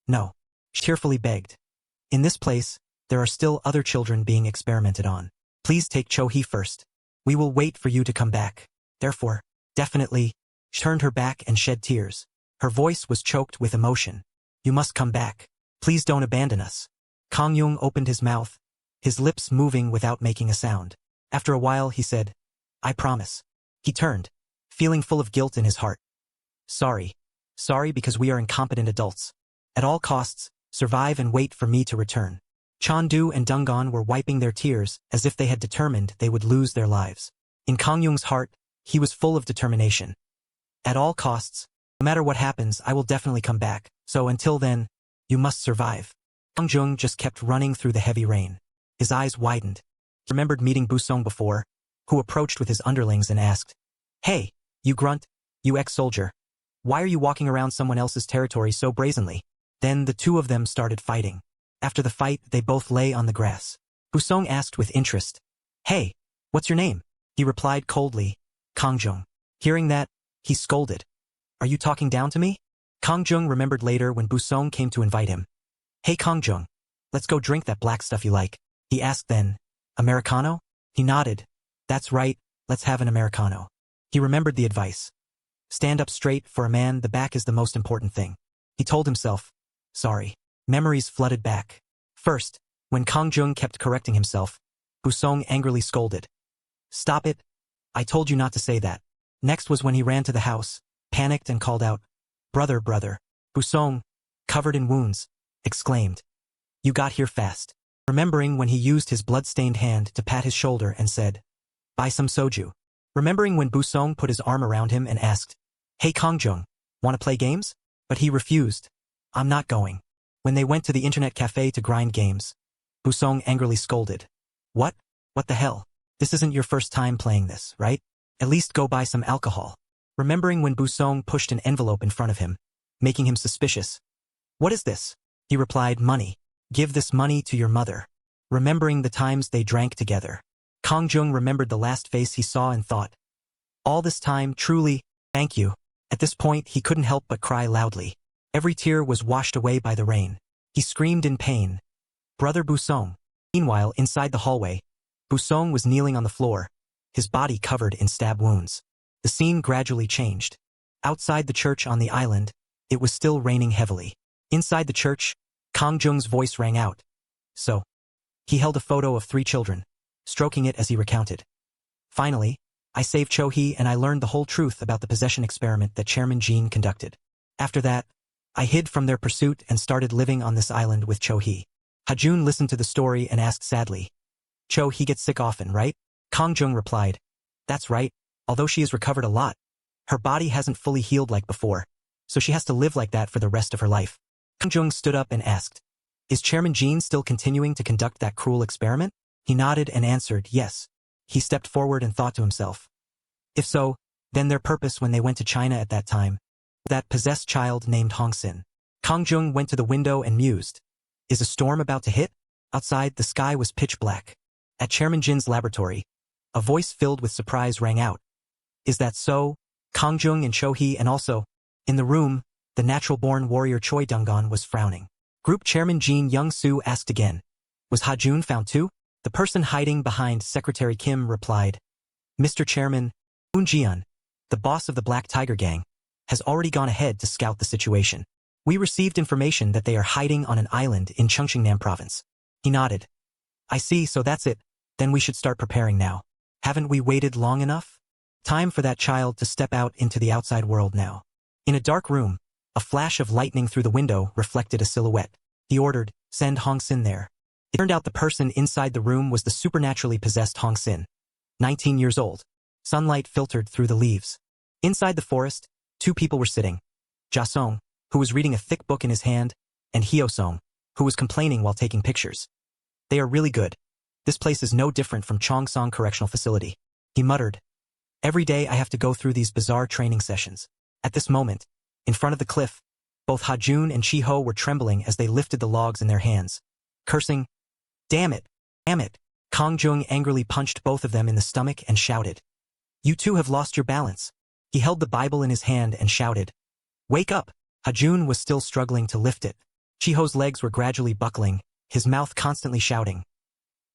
No. She tearfully begged. In this place, there are still other children being experimented on. Please take Cho Hee first. We will wait for you to come back. Therefore, definitely, she turned her back and shed tears. Her voice was choked with emotion. You must come back. Please don't abandon us. Kang Yung opened his mouth, his lips moving without making a sound. After a while he said, I promise. He turned, feeling full of guilt in his heart. Sorry because we are incompetent adults. At all costs, survive and wait for me to return. Chandu and Dungan were wiping their tears as if they had determined they would lose their lives. In Kang Yung's heart, he was full of determination. At all costs, no matter what happens, I will definitely come back. So until then, you must survive. Kang Jung just kept running through the heavy rain. His eyes widened. He remembered meeting Busong before, who approached with his underlings and asked, Hey, you grunt, you ex-soldier. Why are you walking around someone else's territory so brazenly? Then the two of them started fighting. After the fight, they both lay on the grass. Busong asked with interest, Hey, what's your name? He replied coldly, Kang Jung. Hearing that, he scolded. Are you talking down to me? Kang Jung remembered later when Busong came to invite him. Hey Kang Jung, let's go drink that black stuff you like. He asked then, Americano? He nodded. That's right, let's have an Americano. He remembered the advice. Stand up straight, for a man the back is the most important thing. He told himself, sorry. Memories flooded back. First, when Kang Jung kept correcting himself, Busong angrily scolded. Stop it. I told you not to say that. Next was when he ran to the house, panicked and called out, Brother, brother. Busong, covered in wounds, exclaimed. You got here fast. Remembering when he used his blood-stained hand to pat his shoulder and said, Buy some soju. Remembering when Busong put his arm around him and asked, Hey Kang Jung, wanna play games? But he refused. I'm not going. When they went to the internet cafe to grind games, Busong angrily scolded. What? What the hell? This isn't your first time playing this, right? At least go buy some alcohol. Remembering when Busong pushed an envelope in front of him, making him suspicious. What is this? He replied, money. Give this money to your mother. Remembering the times they drank together. Kang Jung remembered the last face he saw and thought, all this time, truly, thank you. At this point, he couldn't help but cry loudly. Every tear was washed away by the rain. He screamed in pain. Brother Busong. Meanwhile, inside the hallway, Busong was kneeling on the floor, his body covered in stab wounds. The scene gradually changed. Outside the church on the island, it was still raining heavily. Inside the church, Kang Jung's voice rang out. So, he held a photo of 3 children, stroking it as he recounted. Finally, I saved Cho-hee and I learned the whole truth about the possession experiment that Chairman Jean conducted. After that, I hid from their pursuit and started living on this island with Cho-hee. Ha-jun listened to the story and asked sadly, Cho-hee gets sick often, right? Kang Jung replied, that's right, although she has recovered a lot. Her body hasn't fully healed like before, so she has to live like that for the rest of her life. Kang Jung stood up and asked, is Chairman Jean still continuing to conduct that cruel experiment? He nodded and answered, yes. He stepped forward and thought to himself. If so, then their purpose when they went to China at that time, that possessed child named Hong Sin. Kang Jung went to the window and mused. Is a storm about to hit? Outside, the sky was pitch black. At Chairman Jin's laboratory, a voice filled with surprise rang out. Is that so? Kang Jung and Cho-hee and also, in the room, the natural-born warrior Choi Dong-gon was frowning. Group Chairman Jin Young-soo asked again. Was Ha-jun found too? The person hiding behind Secretary Kim replied. Mr. Chairman, Moon Jian, the boss of the Black Tiger Gang, has already gone ahead to scout the situation. We received information that they are hiding on an island in Cheongsingnam province. He nodded. I see, so that's it. Then we should start preparing now. Haven't we waited long enough? Time for that child to step out into the outside world now. In a dark room, a flash of lightning through the window reflected a silhouette. He ordered, send Hong Sin there. It turned out the person inside the room was the supernaturally possessed Hong Sin. 19 years old. Sunlight filtered through the leaves. Inside the forest, 2 people were sitting. Ja-song, who was reading a thick book in his hand, and Hyo-song, who was complaining while taking pictures. They are really good. This place is no different from Chongsong Correctional Facility. He muttered. Every day I have to go through these bizarre training sessions. At this moment, in front of the cliff, both Ha-jun and Chi-ho were trembling as they lifted the logs in their hands. Cursing, damn it, damn it. Kang Jung angrily punched both of them in the stomach and shouted. You two have lost your balance. He held the Bible in his hand and shouted. Wake up! Ha-jun was still struggling to lift it. Chi-ho's legs were gradually buckling, his mouth constantly shouting.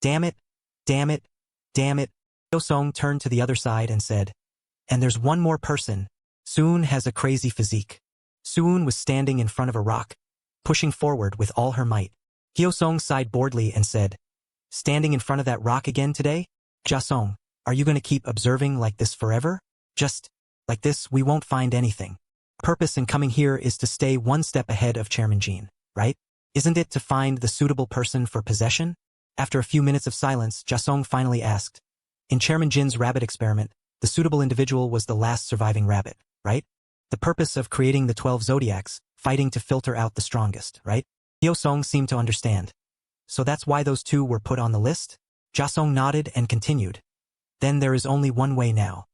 Damn it, damn it, damn it. Hyo-song turned to the other side and said, and there's one more person. Soon has a crazy physique. Soon was standing in front of a rock, pushing forward with all her might. Hyo-song sighed boredly and said, standing in front of that rock again today? Ja-song, are you going to keep observing like this forever? Just like this, we won't find anything. Purpose in coming here is to stay one step ahead of Chairman Jean, right? Isn't it to find the suitable person for possession? After a few minutes of silence, Ja-song finally asked. In Chairman Jin's rabbit experiment, the suitable individual was the last surviving rabbit, right? The purpose of creating the 12 zodiacs, fighting to filter out the strongest, right? Hyo-song seemed to understand. So that's why those 2 were put on the list? Ja-song nodded and continued. Then there is only one way now.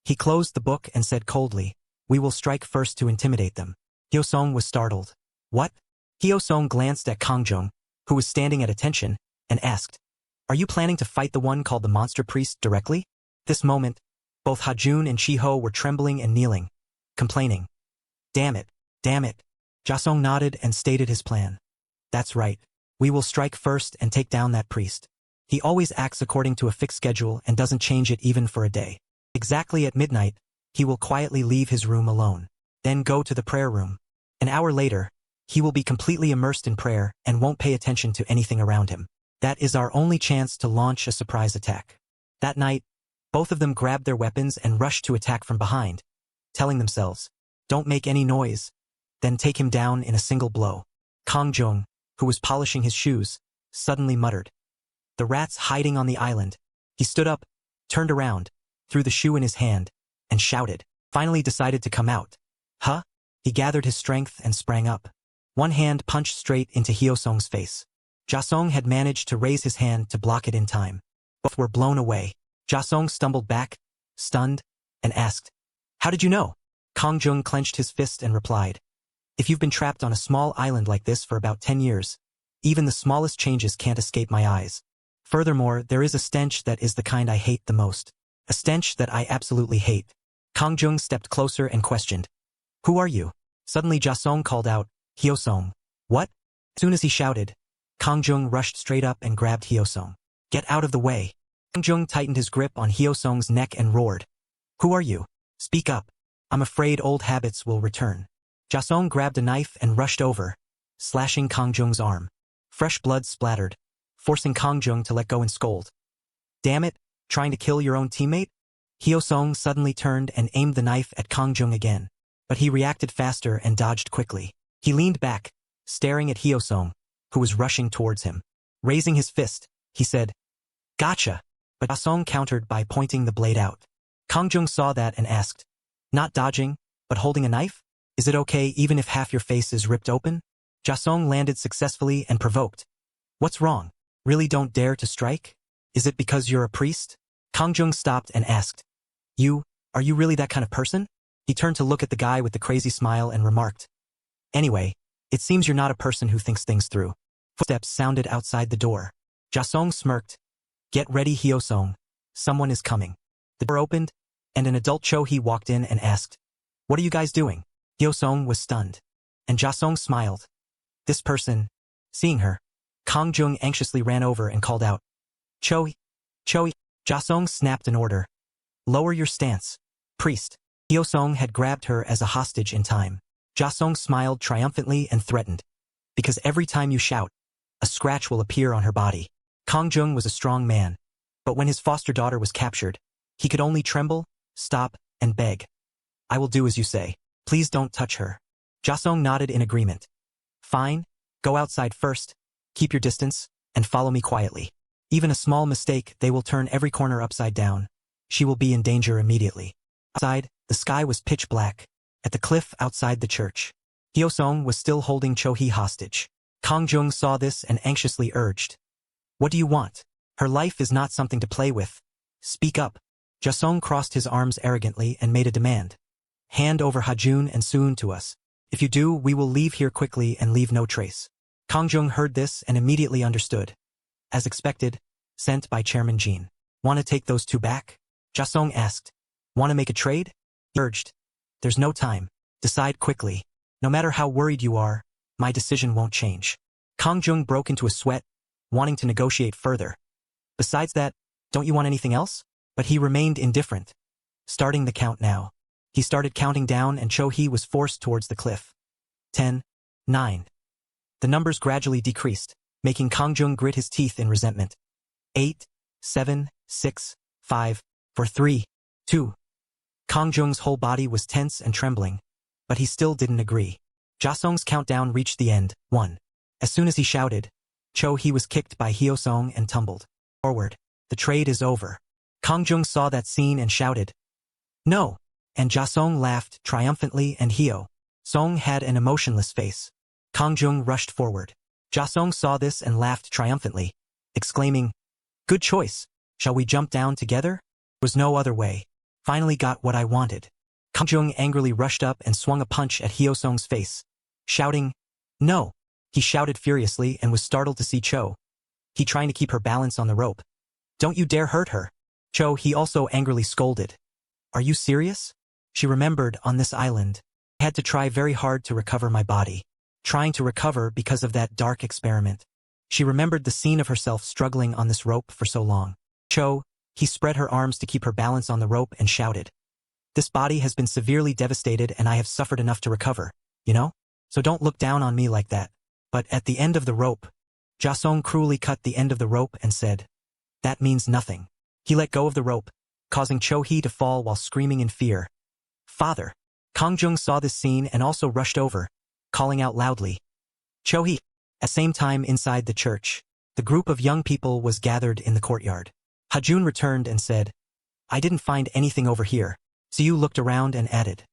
He closed the book and said coldly, we will strike first to intimidate them. Hyo-song was startled. What? Hyo-song glanced at Kang Jung, who was standing at attention, and asked, are you planning to fight the one called the Monster Priest directly? This moment, both Ha-jun and Chi-ho were trembling and kneeling, complaining. Damn it, damn it. Ja-song nodded and stated his plan. That's right. We will strike first and take down that priest. He always acts according to a fixed schedule and doesn't change it even for a day. Exactly at midnight, he will quietly leave his room alone. Then go to the prayer room. An hour later, he will be completely immersed in prayer and won't pay attention to anything around him. That is our only chance to launch a surprise attack. That night, both of them grabbed their weapons and rushed to attack from behind, telling themselves, don't make any noise, then take him down in a single blow. Kang Jung, who was polishing his shoes, suddenly muttered. The rat's hiding on the island. He stood up, turned around, threw the shoe in his hand, and shouted, finally decided to come out. Huh? He gathered his strength and sprang up. One hand punched straight into Hyo-song's face. Ja-song had managed to raise his hand to block it in time. Both were blown away. Ja-song stumbled back, stunned, and asked, how did you know? Kang Jung clenched his fist and replied, If you've been trapped on a small island like this for about 10 years, even the smallest changes can't escape my eyes. Furthermore, there is a stench that is the kind I hate the most. A stench that I absolutely hate. Kang Jung stepped closer and questioned. Who are you? Suddenly Jasong called out, Hyosong. What? As soon as he shouted, Kang Jung rushed straight up and grabbed Hyosong. Get out of the way. Kang Jung tightened his grip on Hyosong's neck and roared. Who are you? Speak up. I'm afraid old habits will return. Jasong grabbed a knife and rushed over, slashing Kang Jung's arm. Fresh blood splattered, forcing Kang Jung to let go and scold. Damn it, trying to kill your own teammate? Hyosong suddenly turned and aimed the knife at Kang Jung again, but he reacted faster and dodged quickly. He leaned back, staring at Hyosong, who was rushing towards him. Raising his fist, he said, Gotcha, but Jasong countered by pointing the blade out. Kang Jung saw that and asked, Not dodging, but holding a knife? Is it okay even if half your face is ripped open? Jasong landed successfully and provoked. What's wrong? Really don't dare to strike? Is it because you're a priest? Kang Jung stopped and asked. Are you really that kind of person? He turned to look at the guy with the crazy smile and remarked. Anyway, it seems you're not a person who thinks things through. Footsteps sounded outside the door. Jasong smirked. Get ready, Hyosong. Someone is coming. The door opened, and an adult Cho-hee walked in and asked, What are you guys doing? Hyosong was stunned. And Jasong smiled. This person, seeing her, Kang Jung anxiously ran over and called out. Cho-hee. Jasong snapped an order. Lower your stance, priest. Hyosong had grabbed her as a hostage in time. Jasong smiled triumphantly and threatened. Because every time you shout, a scratch will appear on her body. Kang Jung was a strong man, but when his foster daughter was captured, he could only tremble, stop, and beg. I will do as you say. Please don't touch her. Jasong nodded in agreement. Fine, go outside first, keep your distance, and follow me quietly. Even a small mistake, they will turn every corner upside down. She will be in danger immediately. Outside, the sky was pitch black. At the cliff outside the church, Hyosong was still holding Cho-hee hostage. Kang Jung saw this and anxiously urged. What do you want? Her life is not something to play with. Speak up. Jasong crossed his arms arrogantly and made a demand. Hand over Hajun and Soon to us. If you do, we will leave here quickly and leave no trace. Kang Jung heard this and immediately understood. As expected, sent by Chairman Jean. Want to take those two back? Jasong asked. Want to make a trade? He urged. There's no time. Decide quickly. No matter how worried you are, my decision won't change. Kang Jung broke into a sweat, wanting to negotiate further. Besides that, don't you want anything else? But he remained indifferent. Starting the count now. He started counting down and Cho-hee was forced towards the cliff. 10, 9. The numbers gradually decreased, making Kang Jung grit his teeth in resentment. 8, 7, 6, 5, 4, 3, 2. Kang Jung's whole body was tense and trembling, but he still didn't agree. Jasong's countdown reached the end, 1. As soon as he shouted, Cho-hee was kicked by Hyosong and tumbled forward. The trade is over. Kang Jung saw that scene and shouted, No! And Jasong laughed triumphantly and Hyosong had an emotionless face. Kang Jung rushed forward. Jasong saw this and laughed triumphantly, exclaiming, Good choice. Shall we jump down together? There was no other way. Finally got what I wanted. Kang Jung angrily rushed up and swung a punch at Hyosong's face, shouting, No! He shouted furiously and was startled to see Cho-hee trying to keep her balance on the rope. Don't you dare hurt her. Cho-hee also angrily scolded. Are you serious? She remembered, on this island, I had to try very hard to recover my body. Trying to recover because of that dark experiment. She remembered the scene of herself struggling on this rope for so long. Cho-hee spread her arms to keep her balance on the rope and shouted. This body has been severely devastated and I have suffered enough to recover, you know? So don't look down on me like that. But at the end of the rope, Jasong cruelly cut the end of the rope and said, That means nothing. He let go of the rope, causing Cho-hee to fall while screaming in fear. Father! Kang Jung saw this scene and also rushed over, calling out loudly. Cho-hee! At the same time inside the church, the group of young people was gathered in the courtyard. Hajun returned and said, I didn't find anything over here. Siyu looked around and added,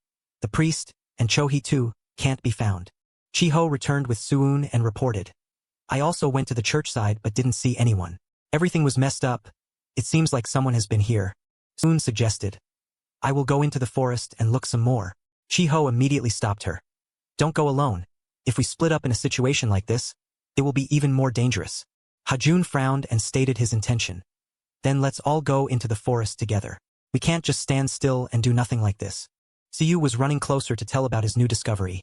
The priest, and Cho-hee too, can't be found. Chiho returned with Suun and reported. I also went to the church side but didn't see anyone. Everything was messed up. It seems like someone has been here. Suun suggested. I will go into the forest and look some more. Chiho immediately stopped her. Don't go alone. If we split up in a situation like this, it will be even more dangerous. Hajun frowned and stated his intention. Then let's all go into the forest together. We can't just stand still and do nothing like this. Siyu was running closer to tell about his new discovery.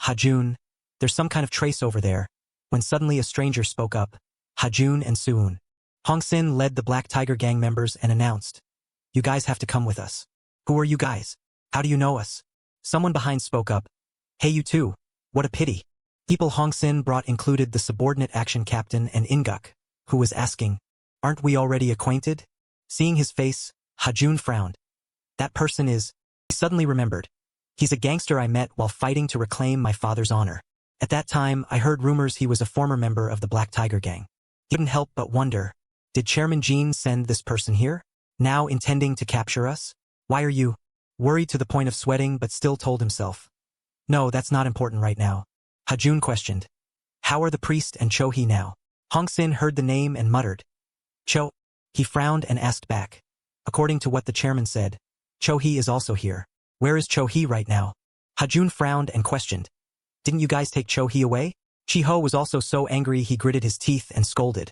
Hajun, there's some kind of trace over there, when suddenly a stranger spoke up. Hajun and Suun. Hongsin led the Black Tiger gang members and announced, "You guys have to come with us." "Who are you guys? How do you know us?" Someone behind spoke up. "Hey, you two. What a pity." People Hongsin brought included the subordinate action captain and Inguk, who was asking, "Aren't we already acquainted?" Seeing his face, Hajun frowned. "That person is..." He suddenly remembered. "He's a gangster I met while fighting to reclaim my father's honor. At that time, I heard rumors he was a former member of the Black Tiger gang." He couldn't help but wonder, did Chairman Jean send this person here, now intending to capture us? "Why are you..." Worried to the point of sweating but still told himself, "No, that's not important right now." Hajun questioned, "How are the priest and Cho-hee now?" Hongsin heard the name and muttered, "Cho." He frowned and asked back. According to what the chairman said, Cho-hee is also here. "Where is Cho-hee right now?" Hajun frowned and questioned, "Didn't you guys take Cho-hee away?" Chi-ho was also so angry he gritted his teeth and scolded,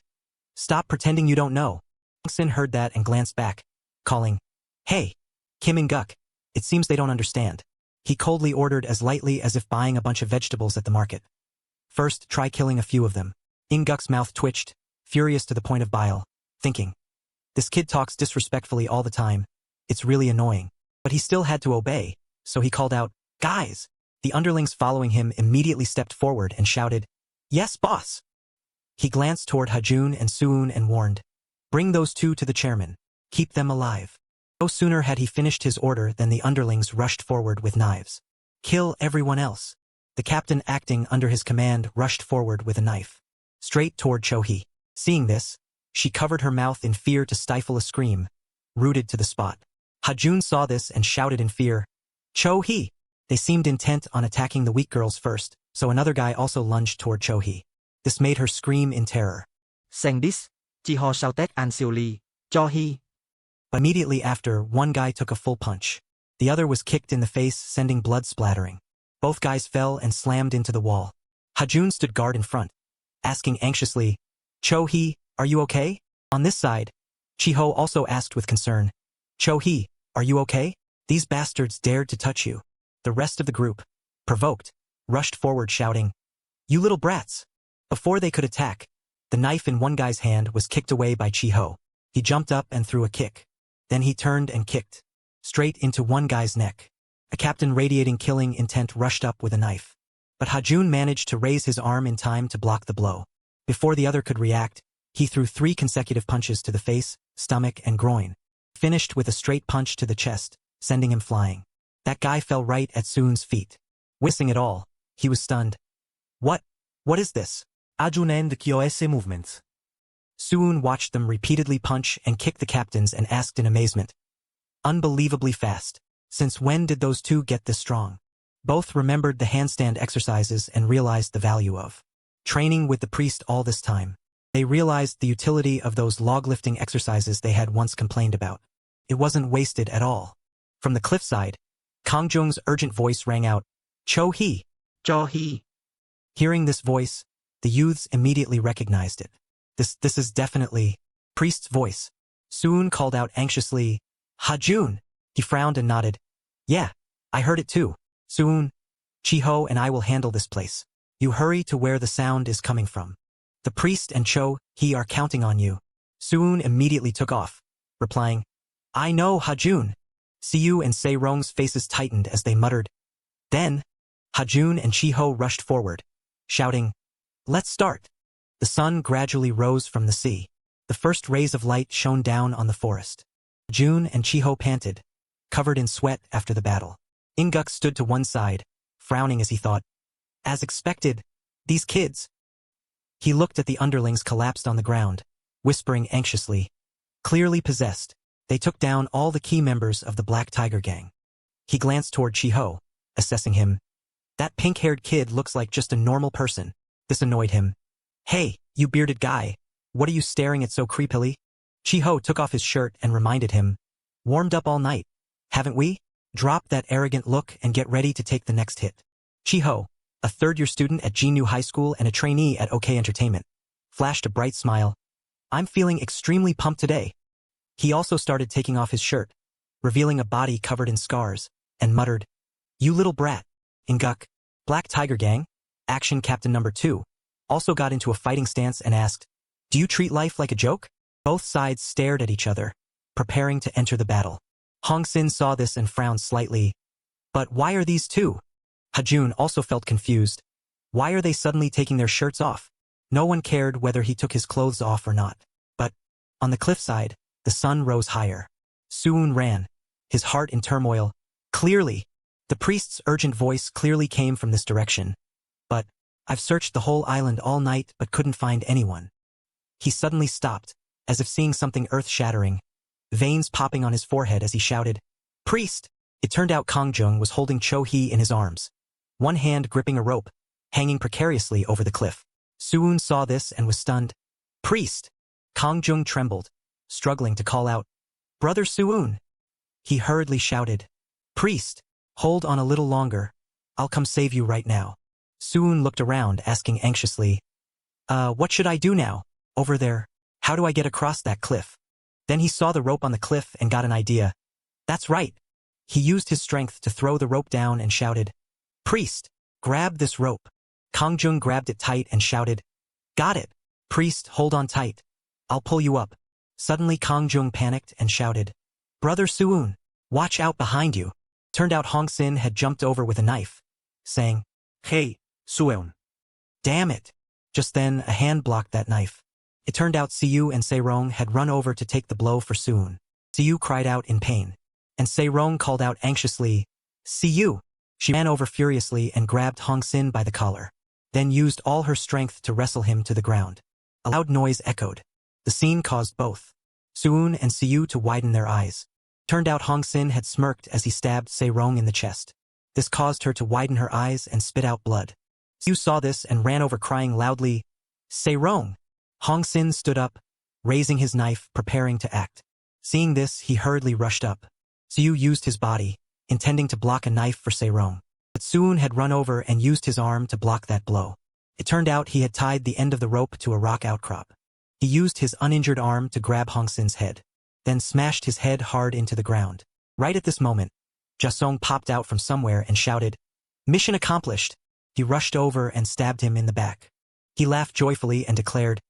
"Stop pretending you don't know." Hongsin heard that and glanced back, calling, "Hey, Kim and Guk, it seems they don't understand." He coldly ordered as lightly as if buying a bunch of vegetables at the market. "First, try killing a few of them." Inguk's mouth twitched, furious to the point of bile, thinking, "This kid talks disrespectfully all the time. It's really annoying." But he still had to obey, so he called out, "Guys!" The underlings following him immediately stepped forward and shouted, "Yes, boss!" He glanced toward Hajun and Suun and warned, "Bring those two to the chairman. Keep them alive." No sooner had he finished his order than the underlings rushed forward with knives. "Kill everyone else." The captain acting under his command rushed forward with a knife, straight toward Cho-hee. Seeing this, she covered her mouth in fear to stifle a scream, rooted to the spot. Hajun saw this and shouted in fear, "Cho-hee!" They seemed intent on attacking the weak girls first, so another guy also lunged toward Cho-hee. This made her scream in terror. Sang dis, chi ho sao tét an siêu ly, Cho-hee. Immediately after, one guy took a full punch. The other was kicked in the face, sending blood splattering. Both guys fell and slammed into the wall. Hajun stood guard in front, asking anxiously, "Cho-hee, are you okay?" On this side, Chi-ho also asked with concern, "Cho-hee, are you okay? These bastards dared to touch you." The rest of the group, provoked, rushed forward shouting, "You little brats!" Before they could attack, the knife in one guy's hand was kicked away by Chi-ho. He jumped up and threw a kick. Then he turned and kicked, straight into one guy's neck. A captain radiating killing intent rushed up with a knife. But Hajun managed to raise his arm in time to block the blow. Before the other could react, he threw 3 consecutive punches to the face, stomach, and groin, finished with a straight punch to the chest, sending him flying. That guy fell right at Soon's feet. Witnessing it all, he was stunned. What is this?" Ajunen the QOS movements. Soon watched them repeatedly punch and kick the captains and asked in amazement, "Unbelievably fast. Since when did those two get this strong?" Both remembered the handstand exercises and realized the value of training with the priest all this time. They realized the utility of those log-lifting exercises they had once complained about. It wasn't wasted at all. From the cliffside, Kang Jung's urgent voice rang out, "Cho-hee!" Cho-hee. Hearing this voice, the youths immediately recognized it. This is definitely priest's voice. Soon called out anxiously, "Hajun!" He frowned and nodded. "Yeah, I heard it too. Soon, Chi-ho and I will handle this place. You hurry to where the sound is coming from. The priest and Cho-hee are counting on you." Soon immediately took off, replying, "I know, Hajun." Siyu and Se-rong's faces tightened as they muttered. Then, Hajun and Chi-ho rushed forward, shouting, "Let's start." The sun gradually rose from the sea. The first rays of light shone down on the forest. June and Chi-ho panted, covered in sweat after the battle. Inguk stood to one side, frowning as he thought, "As expected, these kids." He looked at the underlings collapsed on the ground, whispering anxiously, clearly possessed. They took down all the key members of the Black Tiger gang. He glanced toward Chi-ho, assessing him. That pink-haired kid looks like just a normal person. This annoyed him. "Hey, you bearded guy, what are you staring at so creepily?" Chi-ho took off his shirt and reminded him, "Warmed up all night, haven't we? Drop that arrogant look and get ready to take the next hit." Chi-ho, a third-year student at GNU High School and a trainee at OK Entertainment, flashed a bright smile. I'm feeling extremely pumped today. He also started taking off his shirt, revealing a body covered in scars, and muttered, "You little brat." Inguk, Black Tiger Gang, Action Captain number 2, also got into a fighting stance and asked, "Do you treat life like a joke?" Both sides stared at each other, preparing to enter the battle. Hong Sin saw this and frowned slightly. But why are these two? Hajun also felt confused. Why are they suddenly taking their shirts off? No one cared whether he took his clothes off or not. But, on the cliffside, the sun rose higher. Suun ran, his heart in turmoil. Clearly, the priest's urgent voice clearly came from this direction. But, I've searched the whole island all night but couldn't find anyone. He suddenly stopped, as if seeing something earth-shattering, veins popping on his forehead as he shouted, "Priest!" It turned out Kang Jung was holding Cho Hee in his arms, one hand gripping a rope, hanging precariously over the cliff. Suun saw this and was stunned. "Priest!" Kang Jung trembled, struggling to call out, "Brother Suun!" He hurriedly shouted, "Priest, hold on a little longer. I'll come save you right now." Suun looked around, asking anxiously, what should I do now? Over there? How do I get across that cliff?" Then he saw the rope on the cliff and got an idea. That's right. He used his strength to throw the rope down and shouted, "Priest, grab this rope." Kang Jung grabbed it tight and shouted, "Got it. Priest, hold on tight. I'll pull you up." Suddenly Kang Jung panicked and shouted, "Brother Suun, watch out behind you." Turned out Hong Sin had jumped over with a knife, saying, Hey, Sueon. "Damn it." Just then, a hand blocked that knife. It turned out Siyu and Seirong had run over to take the blow for Suun. Siyu cried out in pain, and Seirong called out anxiously, "Siyu!" She ran over furiously and grabbed Hong Sin by the collar, then used all her strength to wrestle him to the ground. A loud noise echoed. The scene caused both Suun and Siyu to widen their eyes. Turned out Hong Sin had smirked as he stabbed Seirong in the chest. This caused her to widen her eyes and spit out blood. Siyu saw this and ran over crying loudly, "Seirong!" Hong Sin stood up, raising his knife, preparing to act. Seeing this, he hurriedly rushed up. Siyu used his body, intending to block a knife for Seirong. But Suun had run over and used his arm to block that blow. It turned out he had tied the end of the rope to a rock outcrop. He used his uninjured arm to grab Hong Sin's head, then smashed his head hard into the ground. Right at this moment, Jasong popped out from somewhere and shouted, "Mission accomplished!" He rushed over and stabbed him in the back. He laughed joyfully and declared,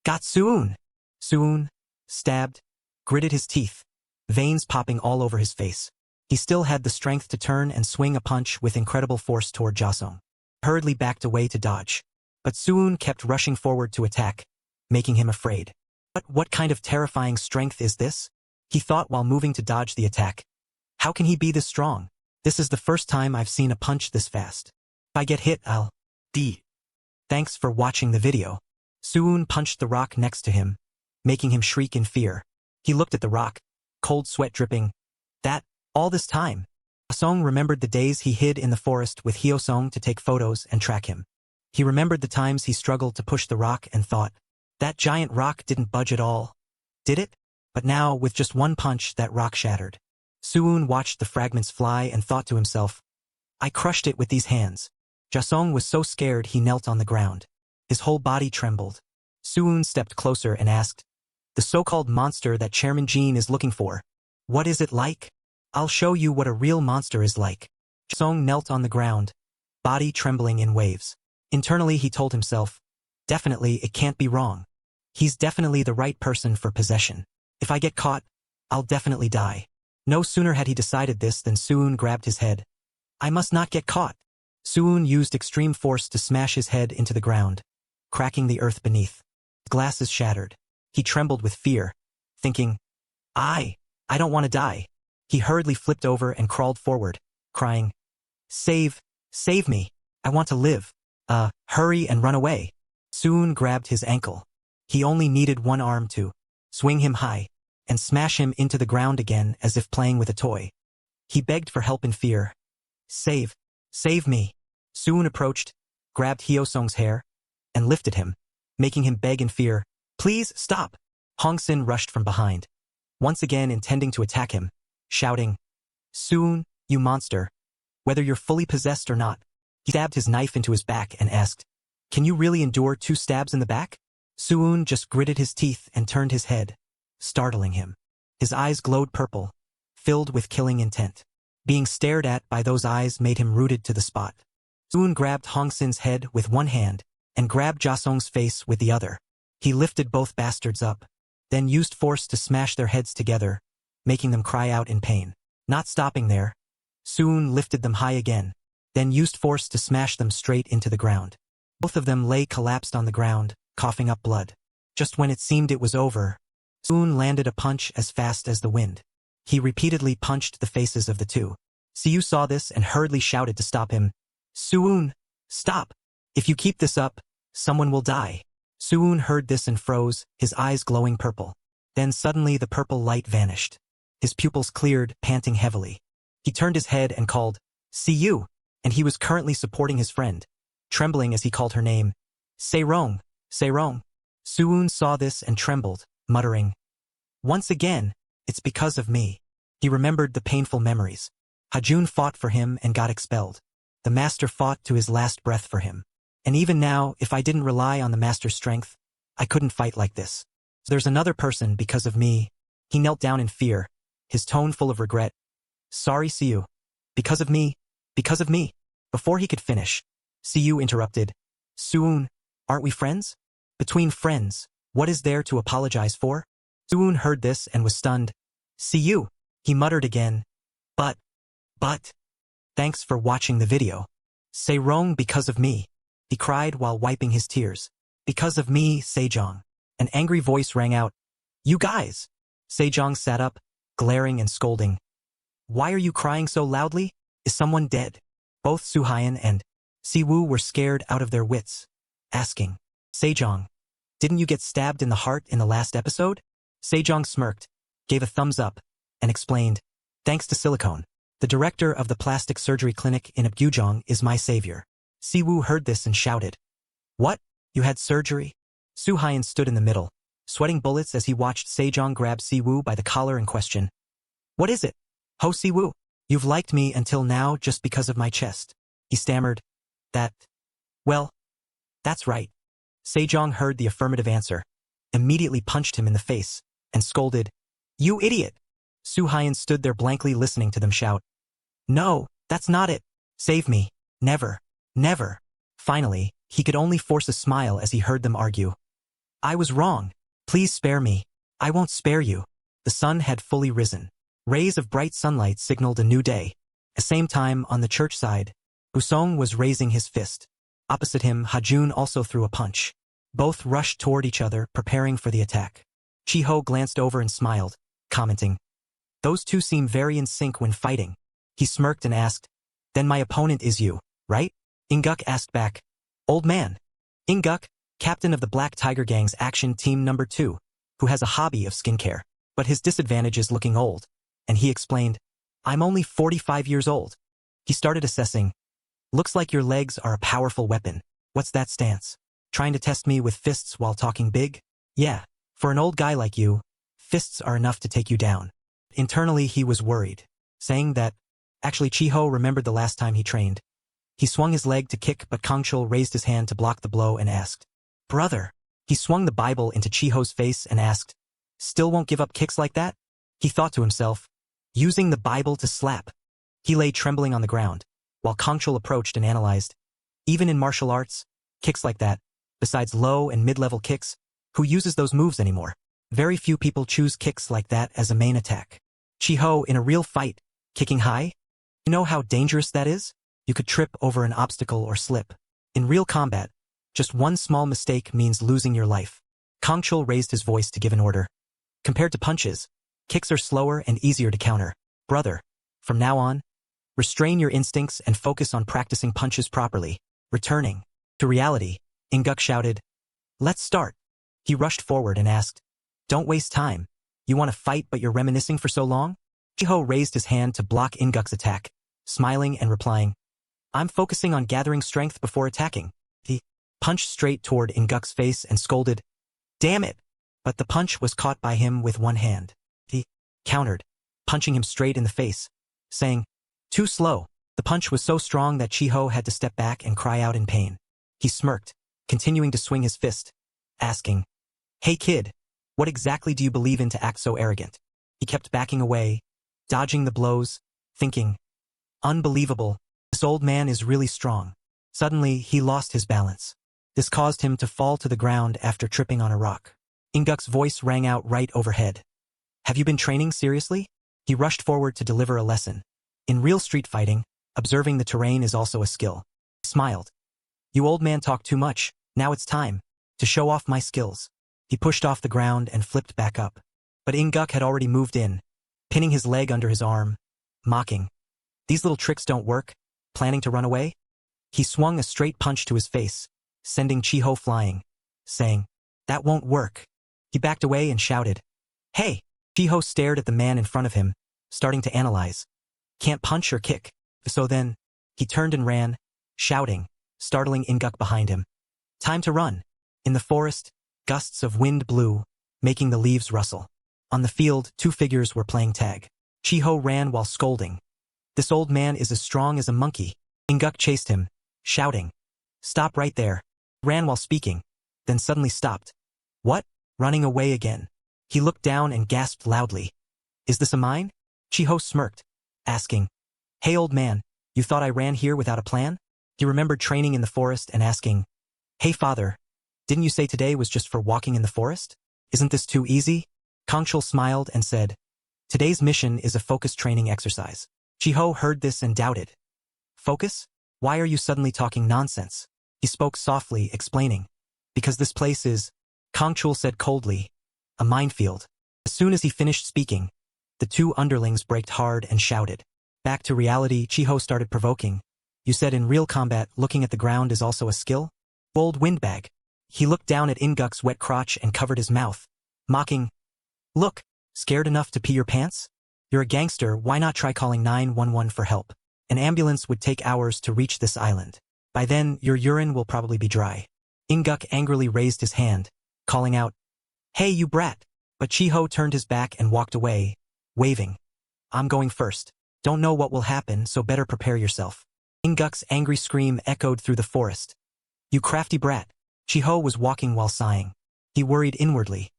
"Got Suun!" Suun, stabbed, gritted his teeth, veins popping all over his face. He still had the strength to turn and swing a punch with incredible force toward Jasong. Hurriedly backed away to dodge. But Suun kept rushing forward to attack, making him afraid. But what kind of terrifying strength is this? He thought while moving to dodge the attack. How can he be this strong? This is the first time I've seen a punch this fast. If I get hit, I'll die. Thanks for watching the video. Suun punched the rock next to him, making him shriek in fear. He looked at the rock, cold sweat dripping. All this time, Asong remembered the days he hid in the forest with Hyosong to take photos and track him. He remembered the times he struggled to push the rock and thought, that giant rock didn't budge at all. Did it? But now, with just one punch, that rock shattered. Suun watched the fragments fly and thought to himself, I crushed it with these hands. Jasong was so scared he knelt on the ground. His whole body trembled. Suun stepped closer and asked, the so-called monster that Chairman Jean is looking for, what is it like? I'll show you what a real monster is like. Jasong knelt on the ground, body trembling in waves. Internally he told himself, definitely it can't be wrong. He's definitely the right person for possession. If I get caught, I'll definitely die. No sooner had he decided this than Suun grabbed his head. I must not get caught. Suun used extreme force to smash his head into the ground, cracking the earth beneath. Glasses shattered. He trembled with fear, thinking, I don't want to die. He hurriedly flipped over and crawled forward, crying, Save me. I want to live. Hurry and run away. Suun grabbed his ankle. He only needed one arm to swing him high and smash him into the ground again as if playing with a toy. He begged for help in fear. Save me. Suun approached, grabbed Hyosong's hair, and lifted him, making him beg in fear, please stop. Hong Sin rushed from behind, once again intending to attack him, shouting, Suun, you monster. Whether you're fully possessed or not, He stabbed his knife into his back and asked, "Can you really endure 2 stabs in the back?" Suun just gritted his teeth and turned his head, startling him. His eyes glowed purple, filled with killing intent. Being stared at by those eyes made him rooted to the spot. Suun grabbed Hong Sin's head with one hand and grabbed Jasong's face with the other. He lifted both bastards up, then used force to smash their heads together, making them cry out in pain. Not stopping there, Suun lifted them high again, then used force to smash them straight into the ground. Both of them lay collapsed on the ground, coughing up blood. Just when it seemed it was over, Suun landed a punch as fast as the wind. He repeatedly punched the faces of the two. Siyu saw this and hurriedly shouted to stop him. "Suun, stop! If you keep this up, someone will die." Suun heard this and froze, his eyes glowing purple. Then suddenly the purple light vanished. His pupils cleared, panting heavily. He turned his head and called, "Siyu!" And he was currently supporting his friend, trembling as he called her name. "Seirong, Seirong." Suun saw this and trembled, muttering, "Once again, it's because of me." He remembered the painful memories. Hajun fought for him and got expelled. The master fought to his last breath for him. And even now, if I didn't rely on the master's strength, I couldn't fight like this. There's another person because of me. He knelt down in fear, his tone full of regret. "Sorry, Siyu. Because of me. Because of me." Before he could finish, Siyu interrupted. "Suun, aren't we friends? Between friends, what is there to apologize for?" Suun heard this and was stunned. "Siyu," he muttered again. But. Thanks for watching the video. Seirong because of me," he cried while wiping his tears. "Because of me, Sejong." An angry voice rang out. "You guys!" Sejong sat up, glaring and scolding. "Why are you crying so loudly? Is someone dead?" Both Suhayan and Siwoo were scared out of their wits, asking, "Sejong, didn't you get stabbed in the heart in the last episode?" Sejong smirked, gave a thumbs up, and explained, "Thanks to silicone. The director of the plastic surgery clinic in Apgujeong is my savior." Siwoo heard this and shouted, "What? You had surgery?" Suhayan stood in the middle, sweating bullets as he watched Sejong grab Siwoo by the collar and question, "What is it? Ho Siwoo, you've liked me until now just because of my chest." He stammered, Well, that's right." Sejong heard the affirmative answer, immediately punched him in the face, and scolded, "You idiot!" Suhayan stood there blankly listening to them shout, "No, that's not it. Save me. Never. Never." Finally, he could only force a smile as he heard them argue. "I was wrong. Please spare me. I won't spare you." The sun had fully risen. Rays of bright sunlight signaled a new day. At the same time, on the church side, Busong was raising his fist. Opposite him, Hajun also threw a punch. Both rushed toward each other, preparing for the attack. Chiho glanced over and smiled, commenting, "Those two seem very in sync when fighting." He smirked and asked, "Then my opponent is you, right?" Inguk asked back, "Old man." Inguk, captain of the Black Tiger Gang's action team number 2, who has a hobby of skincare, but his disadvantage is looking old, and he explained, "I'm only 45 years old." He started assessing. "Looks like your legs are a powerful weapon. What's that stance? Trying to test me with fists while talking big? Yeah, for an old guy like you, fists are enough to take you down." Internally, he was worried, saying that, actually Chiho remembered the last time he trained. He swung his leg to kick, but Kangchul raised his hand to block the blow and asked, "Brother." He swung the Bible into Chiho's face and asked, "Still won't give up kicks like that?" He thought to himself, using the Bible to slap. He lay trembling on the ground, while Kangchul approached and analyzed. Even in martial arts, kicks like that, besides low and mid-level kicks, who uses those moves anymore? Very few people choose kicks like that as a main attack. Chiho, in a real fight, kicking high? You know how dangerous that is? You could trip over an obstacle or slip. In real combat, just one small mistake means losing your life. Kangchul raised his voice to give an order. Compared to punches, kicks are slower and easier to counter. Brother, from now on, restrain your instincts and focus on practicing punches properly. Returning to reality, Inguk shouted, "Let's start." He rushed forward and asked, "Don't waste time. You want to fight but you're reminiscing for so long?" Chiho raised his hand to block Inguk's attack, smiling and replying, "I'm focusing on gathering strength before attacking." He punched straight toward Inguk's face and scolded, "Damn it!" But the punch was caught by him with one hand. He countered, punching him straight in the face, saying, "Too slow. The punch was so strong that Chiho had to step back and cry out in pain. He smirked, continuing to swing his fist, asking, "Hey kid, what exactly do you believe in to act so arrogant?" He kept backing away, dodging the blows, thinking, "Unbelievable, this old man is really strong." Suddenly, he lost his balance. This caused him to fall to the ground after tripping on a rock. Inguk's voice rang out right overhead. "Have you been training seriously?" He rushed forward to deliver a lesson. In real street fighting, observing the terrain is also a skill. He smiled. "You old man talk too much, now it's time to show off my skills." He pushed off the ground and flipped back up. But Inguk had already moved in, pinning his leg under his arm, mocking, "These little tricks don't work, planning to run away?" He swung a straight punch to his face, sending Chiho flying, saying, "That won't work." He backed away and shouted, "Hey!" Chiho stared at the man in front of him, starting to analyze. Can't punch or kick. So then, he turned and ran, shouting, startling Inguk behind him. Time to run. In the forest, gusts of wind blew, making the leaves rustle. On the field, two figures were playing tag. Chiho ran while scolding. "This old man is as strong as a monkey." Inguk chased him, shouting, "Stop right there." He ran while speaking, then suddenly stopped. "What?" Running away again. He looked down and gasped loudly. "Is this a mine?" Chiho smirked, asking, "Hey old man, you thought I ran here without a plan?" He remembered training in the forest and asking, "Hey father, didn't you say today was just for walking in the forest? Isn't this too easy?" Kongchul smiled and said, "Today's mission is a focus training exercise." Chiho heard this and doubted. "Focus? Why are you suddenly talking nonsense?" He spoke softly, explaining, "Because this place is," Kongchul said coldly, "a minefield." As soon as he finished speaking, the two underlings braked hard and shouted. Back to reality, Chiho started provoking. "You said in real combat, looking at the ground is also a skill?" "Bold windbag." He looked down at Inguk's wet crotch and covered his mouth, mocking, "Look, scared enough to pee your pants? You're a gangster, why not try calling 911 for help? An ambulance would take hours to reach this island. By then, your urine will probably be dry." Inguk angrily raised his hand, calling out, "Hey, you brat!" But Chiho turned his back and walked away, waving, "I'm going first. Don't know what will happen, so better prepare yourself." Inguk's angry scream echoed through the forest. "You crafty brat." Chiho was walking while sighing. He worried inwardly.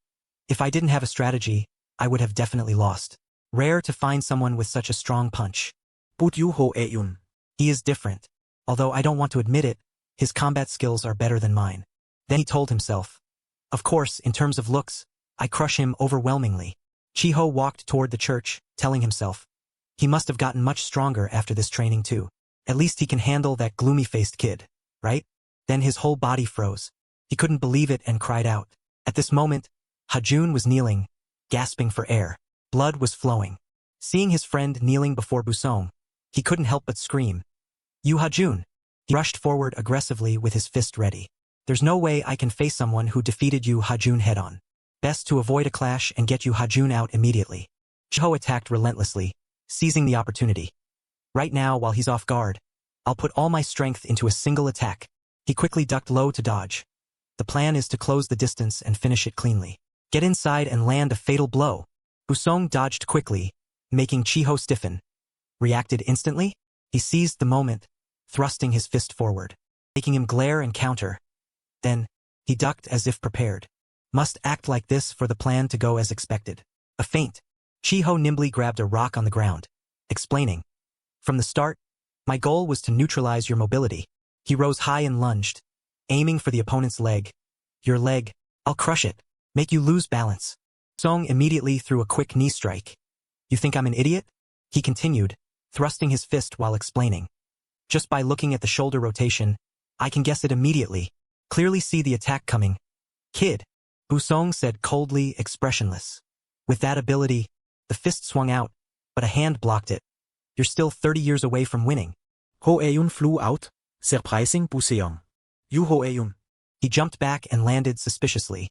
"If I didn't have a strategy, I would have definitely lost. Rare to find someone with such a strong punch. Put you ho e-yun. He is different. Although I don't want to admit it, his combat skills are better than mine." Then he told himself, "Of course, in terms of looks, I crush him overwhelmingly." Chiho walked toward the church, telling himself, "He must have gotten much stronger after this training too. At least he can handle that gloomy-faced kid, right?" Then his whole body froze. He couldn't believe it and cried out. At this moment, Hajun was kneeling, gasping for air. Blood was flowing. Seeing his friend kneeling before Busong, he couldn't help but scream, "You Hajun!" He rushed forward aggressively with his fist ready. "There's no way I can face someone who defeated you Hajun head-on. Best to avoid a clash and get you Hajun out immediately." Chiho attacked relentlessly, seizing the opportunity. "Right now, while he's off guard, I'll put all my strength into a single attack." He quickly ducked low to dodge. The plan is to close the distance and finish it cleanly. Get inside and land a fatal blow. Busong dodged quickly, making Chiho stiffen. Reacted instantly? He seized the moment, thrusting his fist forward, making him glare and counter. Then, he ducked as if prepared. Must act like this for the plan to go as expected. A feint. Chiho nimbly grabbed a rock on the ground, explaining, "From the start, my goal was to neutralize your mobility." He rose high and lunged, aiming for the opponent's leg. "Your leg, I'll crush it, make you lose balance." Song immediately threw a quick knee strike. "You think I'm an idiot?" He continued, thrusting his fist while explaining. "Just by looking at the shoulder rotation, I can guess it immediately. Clearly see the attack coming. Kid," Busong said coldly, expressionless. With that ability, the fist swung out, but a hand blocked it. "You're still 30 years away from winning." Ho e-yun flew out, surprising Buseong. You ho e-yun. He jumped back and landed suspiciously.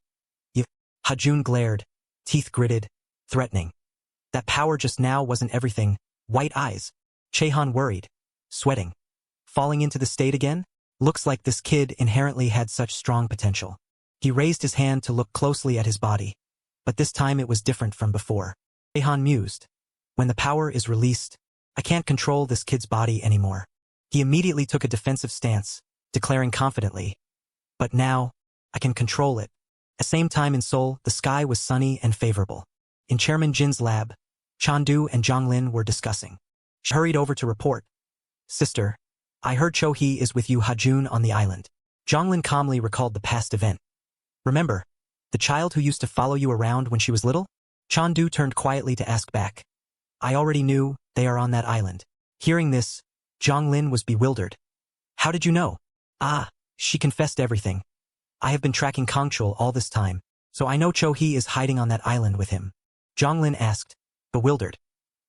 Hajun glared, teeth gritted, threatening. That power just now wasn't everything. White eyes. Chehan worried, sweating. Falling into the state again? Looks like this kid inherently had such strong potential. He raised his hand to look closely at his body, but this time it was different from before. Chehan mused. When the power is released, I can't control this kid's body anymore. He immediately took a defensive stance, declaring confidently, but now, I can control it. At the same time in Seoul, the sky was sunny and favorable. In Chairman Jin's lab, Chandu and Zhonglin were discussing. She hurried over to report. Sister, I heard Cho-hee is with you Hajun on the island. Zhonglin calmly recalled the past event. Remember, the child who used to follow you around when she was little? Chandu turned quietly to ask back. I already knew they are on that island. Hearing this, Zhonglin was bewildered. How did you know? She confessed everything. I have been tracking Kongchul all this time, so I know Cho-hee is hiding on that island with him. Zhonglin asked, bewildered.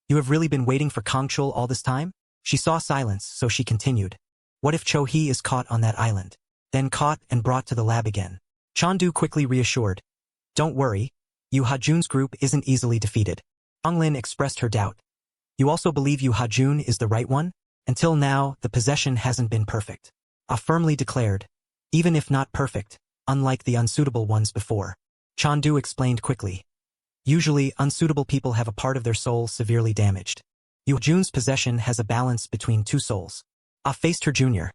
You have really been waiting for Kongchul all this time? She saw silence, so she continued. What if Cho-hee is caught on that island? Then caught and brought to the lab again. Chandu quickly reassured. Don't worry, Yu Hajun's group isn't easily defeated. Zhonglin expressed her doubt. You also believe Yu Hajun is the right one? Until now, the possession hasn't been perfect. Ah firmly declared. Even if not perfect, unlike the unsuitable ones before. Chandu explained quickly. Usually, unsuitable people have a part of their soul severely damaged. Yu Hajun's possession has a balance between two souls. Ah faced her junior.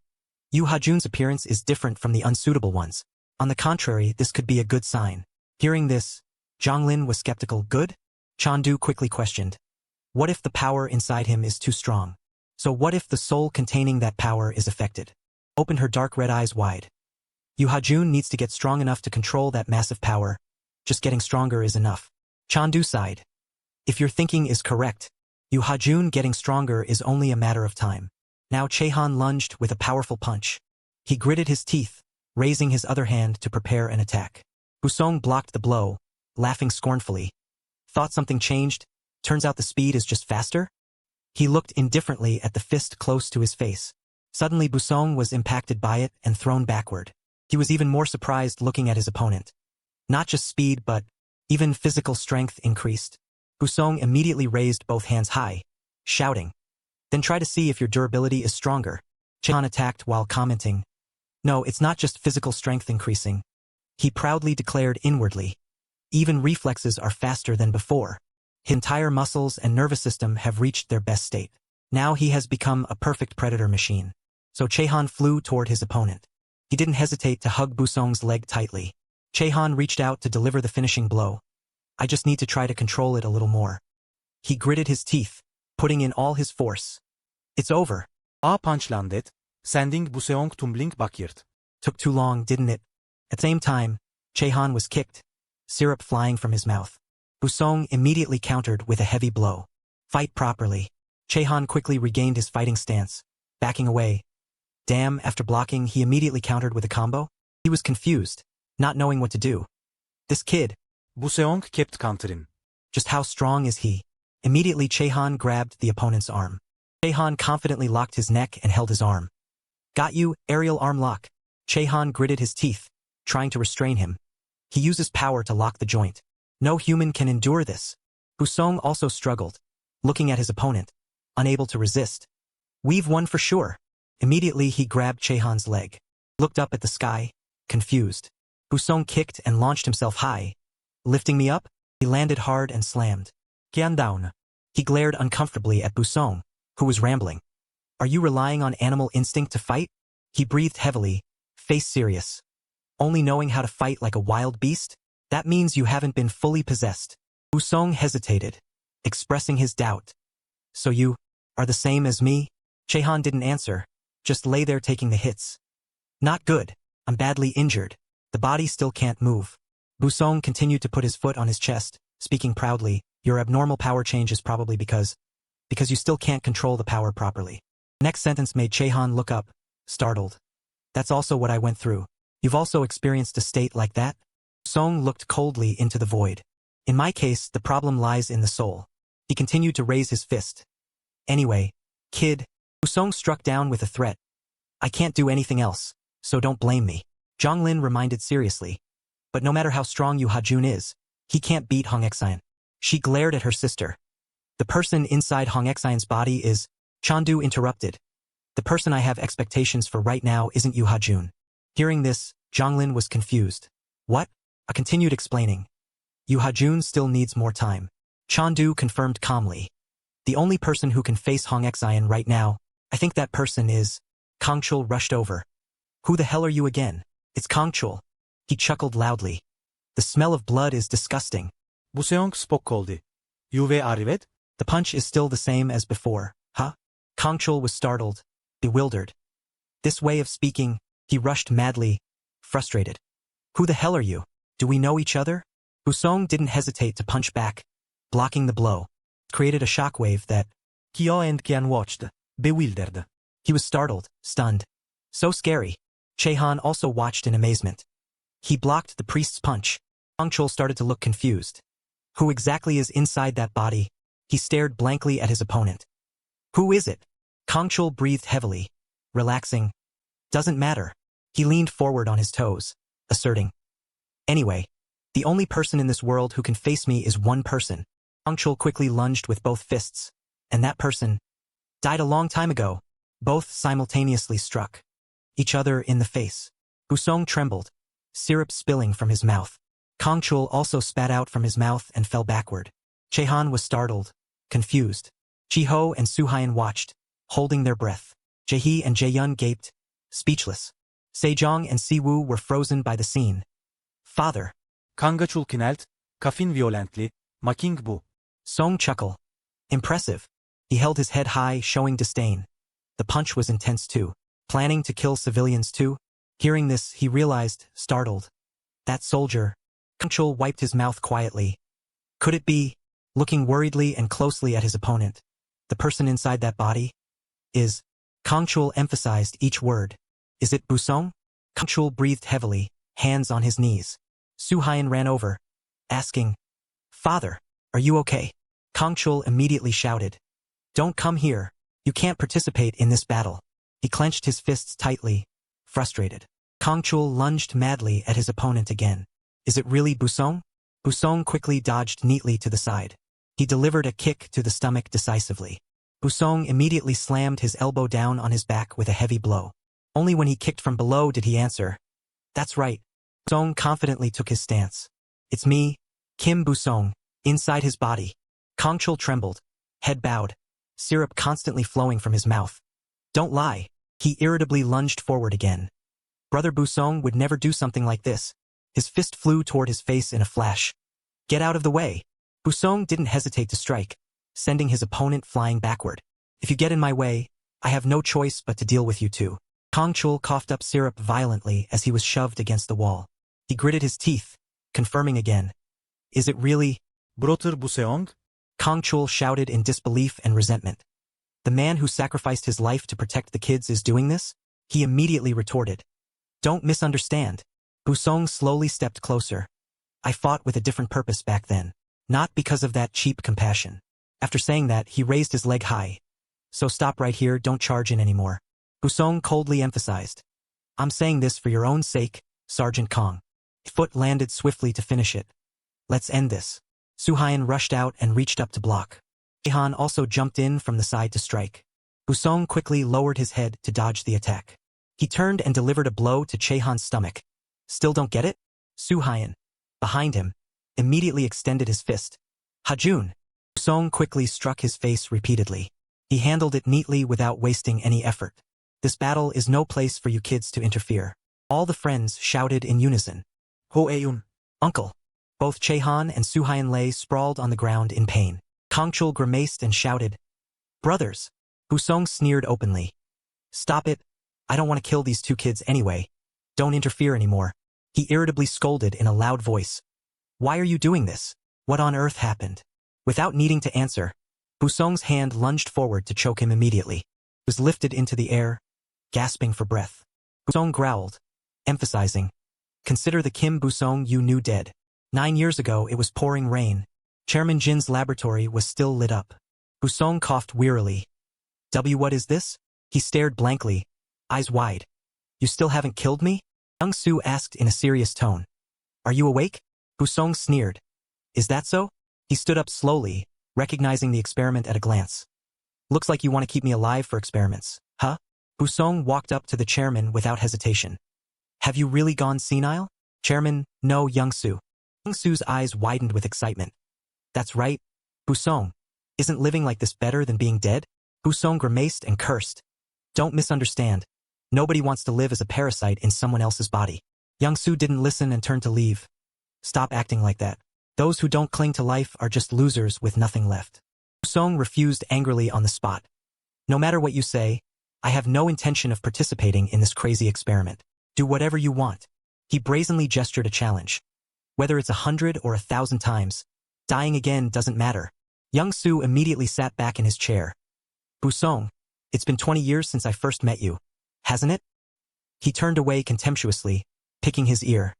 Yu Hajun's appearance is different from the unsuitable ones. On the contrary, this could be a good sign. Hearing this, Zhonglin was skeptical. Good? Chandu quickly questioned. What if the power inside him is too strong? So what if the soul containing that power is affected? Opened her dark red eyes wide. Yu Hajun needs to get strong enough to control that massive power. Just getting stronger is enough. Chandu sighed. If your thinking is correct, Yu Hajun getting stronger is only a matter of time. Now Chehan lunged with a powerful punch. He gritted his teeth, raising his other hand to prepare an attack. Busong blocked the blow, laughing scornfully. Thought something changed? Turns out the speed is just faster? He looked indifferently at the fist close to his face. Suddenly Busong was impacted by it and thrown backward. He was even more surprised looking at his opponent. Not just speed but even physical strength increased. Busong immediately raised both hands high, shouting. Then try to see if your durability is stronger. Chehan attacked while commenting. No, it's not just physical strength increasing. He proudly declared inwardly. Even reflexes are faster than before. His entire muscles and nervous system have reached their best state. Now he has become a perfect predator machine. So Chehan flew toward his opponent. He didn't hesitate to hug Busong's leg tightly. Chehan reached out to deliver the finishing blow. I just need to try to control it a little more. He gritted his teeth, putting in all his force. It's over. punchlandet, sending Buseong tumbling backward. Took too long, didn't it? At the same time, Chehan was kicked, syrup flying from his mouth. Busong immediately countered with a heavy blow. Fight properly. Chehan quickly regained his fighting stance, backing away. Damn, after blocking, he immediately countered with a combo? He was confused, not knowing what to do. This kid. Buseong kept countering. Just how strong is he? Immediately Chehan grabbed the opponent's arm. Chehan confidently locked his neck and held his arm. Got you, aerial arm lock. Chehan gritted his teeth, trying to restrain him. He uses power to lock the joint. No human can endure this. Busong also struggled, looking at his opponent, unable to resist. We've won for sure. Immediately he grabbed Chehan's leg, looked up at the sky, confused. Busong kicked and launched himself high. Lifting me up, he landed hard and slammed. Kian down. He glared uncomfortably at Busong, who was rambling. Are you relying on animal instinct to fight? He breathed heavily, face serious. Only knowing how to fight like a wild beast? That means you haven't been fully possessed. Busong hesitated, expressing his doubt. So you are the same as me? Chehan didn't answer, just lay there taking the hits. Not good. I'm badly injured. The body still can't move. Busong continued to put his foot on his chest, speaking proudly. Your abnormal power change is probably because you still can't control the power properly. Next sentence made Chehan look up, startled. That's also what I went through. You've also experienced a state like that? Busong looked coldly into the void. In my case, the problem lies in the soul. He continued to raise his fist. Anyway, kid. Busong struck down with a threat. I can't do anything else, so don't blame me. Zhonglin reminded seriously. But no matter how strong Yu Hajun is, he can't beat Hong Exine. She glared at her sister. The person inside Hong Exine's body is... Chandu interrupted. The person I have expectations for right now isn't Yu Hajun. Hearing this, Zhonglin was confused. What? I continued explaining. Yu Hajun still needs more time. Chandu confirmed calmly. The only person who can face Hong Xian right now, I think that person is... Kangchul rushed over. Who the hell are you again? It's Kangchul. He chuckled loudly. The smell of blood is disgusting. Buseong spoke oldu. Yuve arrivet? The punch is still the same as before, huh? Kangchul was startled, bewildered. This way of speaking, he rushed madly, frustrated. Who the hell are you? Do we know each other? Busong didn't hesitate to punch back, blocking the blow. Created a shockwave that... Kyo and Kian watched, bewildered. He was startled, stunned. So scary. Chehan also watched in amazement. He blocked the priest's punch. Kangchul started to look confused. Who exactly is inside that body? He stared blankly at his opponent. Who is it? Kangchul breathed heavily, relaxing. Doesn't matter. He leaned forward on his toes, asserting. Anyway, the only person in this world who can face me is one person. Kangchul quickly lunged with both fists, and that person died a long time ago. Both simultaneously struck each other in the face. Busong trembled, syrup spilling from his mouth. Kangchul also spat out from his mouth and fell backward. Chehan was startled, confused. Chiho and Suhayan watched, holding their breath. Jaehee and Jaeyun gaped, speechless. Sejong and Siwoo were frozen by the scene. Father. Kangachul knelt, kafin violently, making bu. Song chuckle. Impressive. He held his head high, showing disdain. The punch was intense too. Planning to kill civilians too? Hearing this, he realized, startled. That soldier. Kangchul wiped his mouth quietly. Could it be? Looking worriedly and closely at his opponent. The person inside that body? Is. Kangchul emphasized each word. Is it Busong? Kangchul breathed heavily, hands on his knees. Suhayan ran over, asking, Father, are you okay? Kangchul immediately shouted. Don't come here. You can't participate in this battle. He clenched his fists tightly, frustrated. Kangchul lunged madly at his opponent again. Is it really Busong? Busong quickly dodged neatly to the side. He delivered a kick to the stomach decisively. Busong immediately slammed his elbow down on his back with a heavy blow. Only when he kicked from below did he answer. That's right. Busong confidently took his stance. It's me, Kim Busong, inside his body. Kangchul trembled, head bowed, syrup constantly flowing from his mouth. Don't lie. He irritably lunged forward again. Brother Busong would never do something like this. His fist flew toward his face in a flash. Get out of the way. Busong didn't hesitate to strike, sending his opponent flying backward. If you get in my way, I have no choice but to deal with you too. Kangchul coughed up syrup violently as he was shoved against the wall. He gritted his teeth, confirming again. Is it really? Brother Buseong? Kangchul shouted in disbelief and resentment. The man who sacrificed his life to protect the kids is doing this? He immediately retorted. Don't misunderstand. Busong slowly stepped closer. I fought with a different purpose back then. Not because of that cheap compassion. After saying that, he raised his leg high. So stop right here, don't charge in anymore. Busong coldly emphasized. I'm saying this for your own sake, Sergeant Kong. His foot landed swiftly to finish it. Let's end this. Suhayan rushed out and reached up to block. Chehan also jumped in from the side to strike. Busong quickly lowered his head to dodge the attack. He turned and delivered a blow to Chehan's stomach. Still don't get it? Suhayan, behind him, immediately extended his fist. Hajun. Busong quickly struck his face repeatedly. He handled it neatly without wasting any effort. This battle is no place for you kids to interfere. All the friends shouted in unison. Ho-Eun. Uncle. Both Chehan and Suhayan lay sprawled on the ground in pain. Kangchul grimaced and shouted. Brothers. Busong sneered openly. Stop it. I don't want to kill these two kids anyway. Don't interfere anymore. He irritably scolded in a loud voice. Why are you doing this? What on earth happened? Without needing to answer, Busong's hand lunged forward to choke him immediately. He was lifted into the air, gasping for breath. Busong growled, emphasizing. Consider the Kim Busong you knew dead. 9 years ago it was pouring rain. Chairman Jin's laboratory was still lit up. Busong coughed wearily. What is this? He stared blankly, eyes wide. You still haven't killed me? Young Su asked in a serious tone. Are you awake? Busong sneered. Is that so? He stood up slowly, recognizing the experiment at a glance. Looks like you want to keep me alive for experiments, huh? Busong walked up to the chairman without hesitation. Have you really gone senile? Chairman, no, Young Su. Young Su's eyes widened with excitement. That's right, Busong. Isn't living like this better than being dead? Busong grimaced and cursed. Don't misunderstand. Nobody wants to live as a parasite in someone else's body. Young-soo didn't listen and turned to leave. Stop acting like that. Those who don't cling to life are just losers with nothing left. Busong refused angrily on the spot. No matter what you say, I have no intention of participating in this crazy experiment. Do whatever you want. He brazenly gestured a challenge. Whether it's 100 or 1,000 times, dying again doesn't matter. Young-soo immediately sat back in his chair. Busong, it's been 20 years since I first met you, hasn't it? He turned away contemptuously, picking his ear.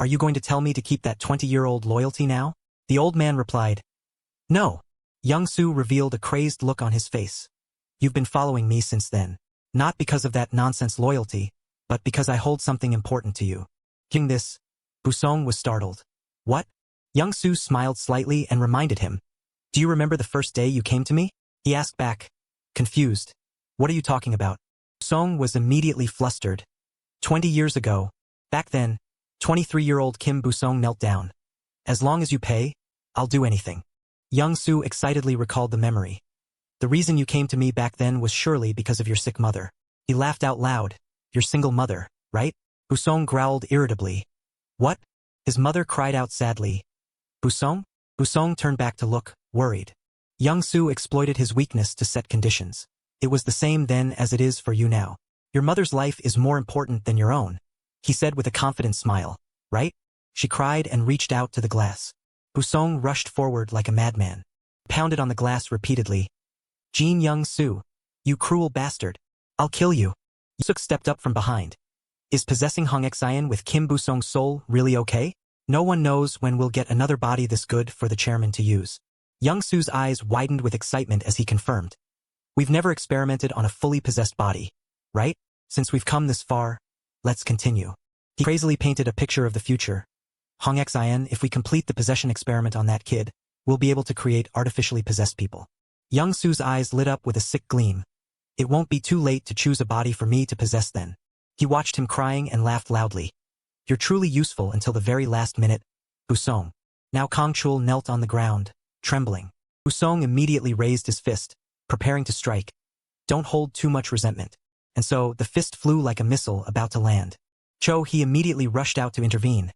Are you going to tell me to keep that 20-year-old loyalty now? The old man replied. No. Young-soo revealed a crazed look on his face. You've been following me since then. Not because of that nonsense loyalty, but because I hold something important to you. Hearing this, Busong was startled. What? Young-soo smiled slightly and reminded him. Do you remember the first day you came to me? He asked back, confused. What are you talking about? Busong was immediately flustered. 20 years ago. Back then, 23-year-old Kim Busong knelt down. As long as you pay, I'll do anything. Young-soo excitedly recalled the memory. The reason you came to me back then was surely because of your sick mother. He laughed out loud. Your single mother, right? Busong growled irritably. What? His mother cried out sadly. Busong? Busong turned back to look, worried. Young-soo exploited his weakness to set conditions. It was the same then as it is for you now. Your mother's life is more important than your own, he said with a confident smile. Right? She cried and reached out to the glass. Busong rushed forward like a madman. Pounded on the glass repeatedly. Jin Young-soo, you cruel bastard. I'll kill you. Young-suk stepped up from behind. Is possessing Hong Xian with Kim Busong's soul really okay? No one knows when we'll get another body this good for the chairman to use. Young-soo's eyes widened with excitement as he confirmed. We've never experimented on a fully possessed body, right? Since we've come this far, let's continue. He crazily painted a picture of the future. Hong Xian, if we complete the possession experiment on that kid, we'll be able to create artificially possessed people. Young-soo's eyes lit up with a sick gleam. It won't be too late to choose a body for me to possess then. He watched him crying and laughed loudly. You're truly useful until the very last minute, Busong. Now Kongchul knelt on the ground, trembling. Busong immediately raised his fist, preparing to strike. Don't hold too much resentment. And so, the fist flew like a missile about to land. He immediately rushed out to intervene.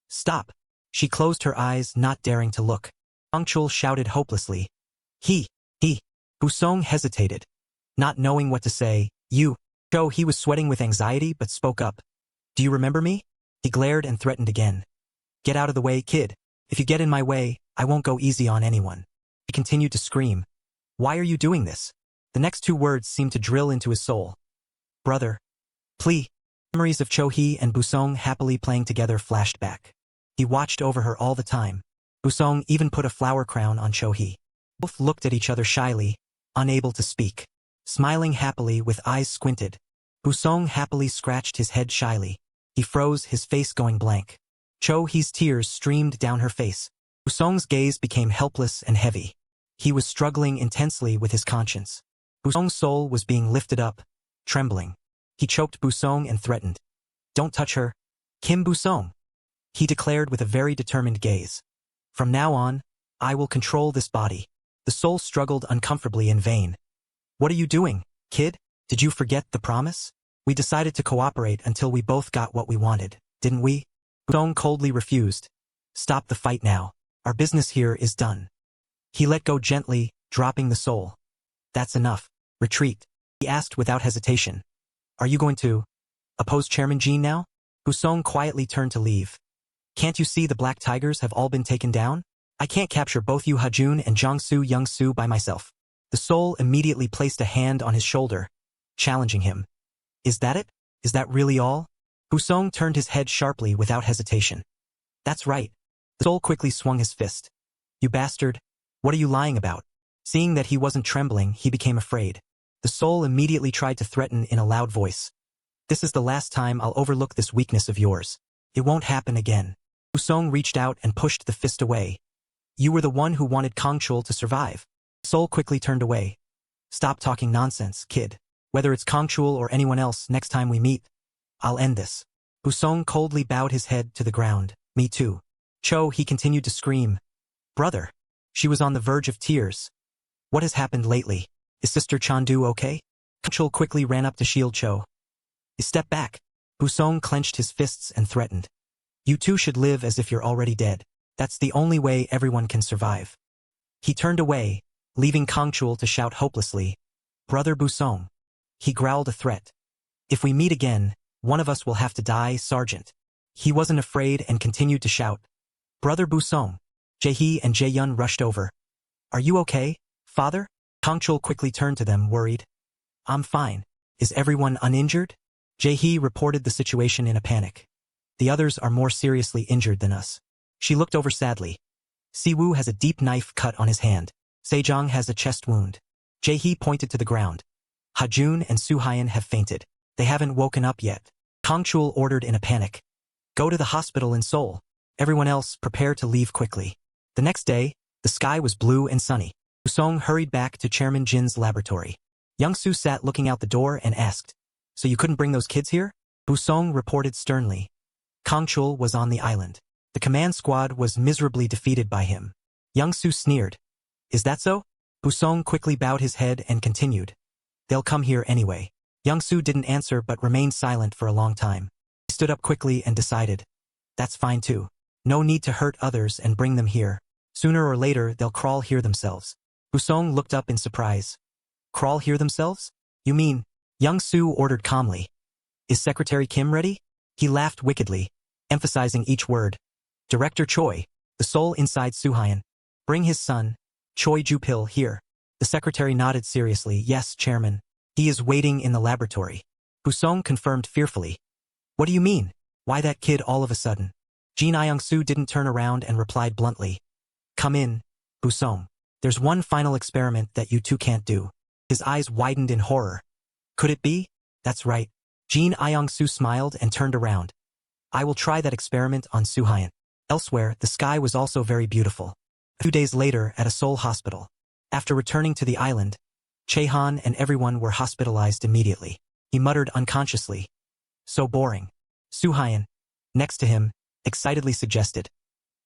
Stop. She closed her eyes, not daring to look. Kongchul shouted hopelessly. He. Busong hesitated. Not knowing what to say, you. He was sweating with anxiety but spoke up. Do you remember me? He glared and threatened again. Get out of the way, kid. If you get in my way, I won't go easy on anyone. He continued to scream. Why are you doing this? The next two words seemed to drill into his soul. Brother. Please. Memories of Cho-hee and Busong happily playing together flashed back. He watched over her all the time. Busong even put a flower crown on Cho-hee. Both looked at each other shyly, unable to speak. Smiling happily with eyes squinted. Busong happily scratched his head shyly. He froze, his face going blank. Cho-hee's tears streamed down her face. Busong's gaze became helpless and heavy. He was struggling intensely with his conscience. Busong's soul was being lifted up, trembling. He choked Busong and threatened. Don't touch her. Kim Busong. He declared with a very determined gaze. From now on, I will control this body. The soul struggled uncomfortably in vain. What are you doing, kid? Did you forget the promise? We decided to cooperate until we both got what we wanted, didn't we? Busong coldly refused. Stop the fight now. Our business here is done. He let go gently, dropping the soul. That's enough. Retreat. He asked without hesitation. Are you going to oppose Chairman Jin now? Busong quietly turned to leave. Can't you see the black tigers have all been taken down? I can't capture both Yu Hajun and Jiangsu Young-soo by myself. The soul immediately placed a hand on his shoulder, challenging him. Is that it? Is that really all? Busong turned his head sharply without hesitation. That's right. The soul quickly swung his fist. You bastard. What are you lying about? Seeing that he wasn't trembling, he became afraid. The soul immediately tried to threaten in a loud voice. This is the last time I'll overlook this weakness of yours. It won't happen again. Busong reached out and pushed the fist away. You were the one who wanted Kongchul to survive. The soul quickly turned away. Stop talking nonsense, kid. Whether it's Kongchul or anyone else next time we meet, I'll end this. Busong coldly bowed his head to the ground. Me too. He continued to scream. Brother. She was on the verge of tears. What has happened lately? Is Sister Chandu okay? Chul quickly ran up to shield Cho. Step back. Busong clenched his fists and threatened. You two should live as if you're already dead. That's the only way everyone can survive. He turned away, leaving Kangchul to shout hopelessly, Brother Busong. He growled a threat. If we meet again, one of us will have to die, Sergeant. He wasn't afraid and continued to shout. Brother Busong. Jae-hee and Jae-yun rushed over. Are you okay, father? Kangchul quickly turned to them, worried. I'm fine. Is everyone uninjured? Jae-hee reported the situation in a panic. The others are more seriously injured than us. She looked over sadly. Siwoo has a deep knife cut on his hand. Sejong has a chest wound. Jae-hee pointed to the ground. Ha-jun and Soo-hyun have fainted. They haven't woken up yet. Kangchul ordered in a panic. Go to the hospital in Seoul. Everyone else prepare to leave quickly. The next day, the sky was blue and sunny. Busong hurried back to Chairman Jin's laboratory. Young-soo sat looking out the door and asked, So you couldn't bring those kids here? Busong reported sternly. Kangchul was on the island. The command squad was miserably defeated by him. Young-soo sneered. Is that so? Busong quickly bowed his head and continued. They'll come here anyway. Young-soo didn't answer but remained silent for a long time. He stood up quickly and decided. That's fine too. No need to hurt others and bring them here. Sooner or later they'll crawl here themselves. Busong looked up in surprise. Crawl here themselves? You mean? Young-soo ordered calmly. Is Secretary Kim ready? He laughed wickedly, emphasizing each word. Director Choi, the soul inside Soo-hyun. Bring his son, Choi Ju-pil, here. The secretary nodded seriously. Yes, Chairman. He is waiting in the laboratory. Busong confirmed fearfully. What do you mean? Why that kid all of a sudden? Jin Iyoung-soo didn't turn around and replied bluntly. Come in, Busong. There's one final experiment that you two can't do. His eyes widened in horror. Could it be? That's right. Jin Iyoung-soo smiled and turned around. I will try that experiment on Soo-hyun. Elsewhere, the sky was also very beautiful. A few days later, at a Seoul hospital. After returning to the island, Chae-han and everyone were hospitalized immediately. He muttered unconsciously. So boring. Soo-hyun, next to him, excitedly suggested.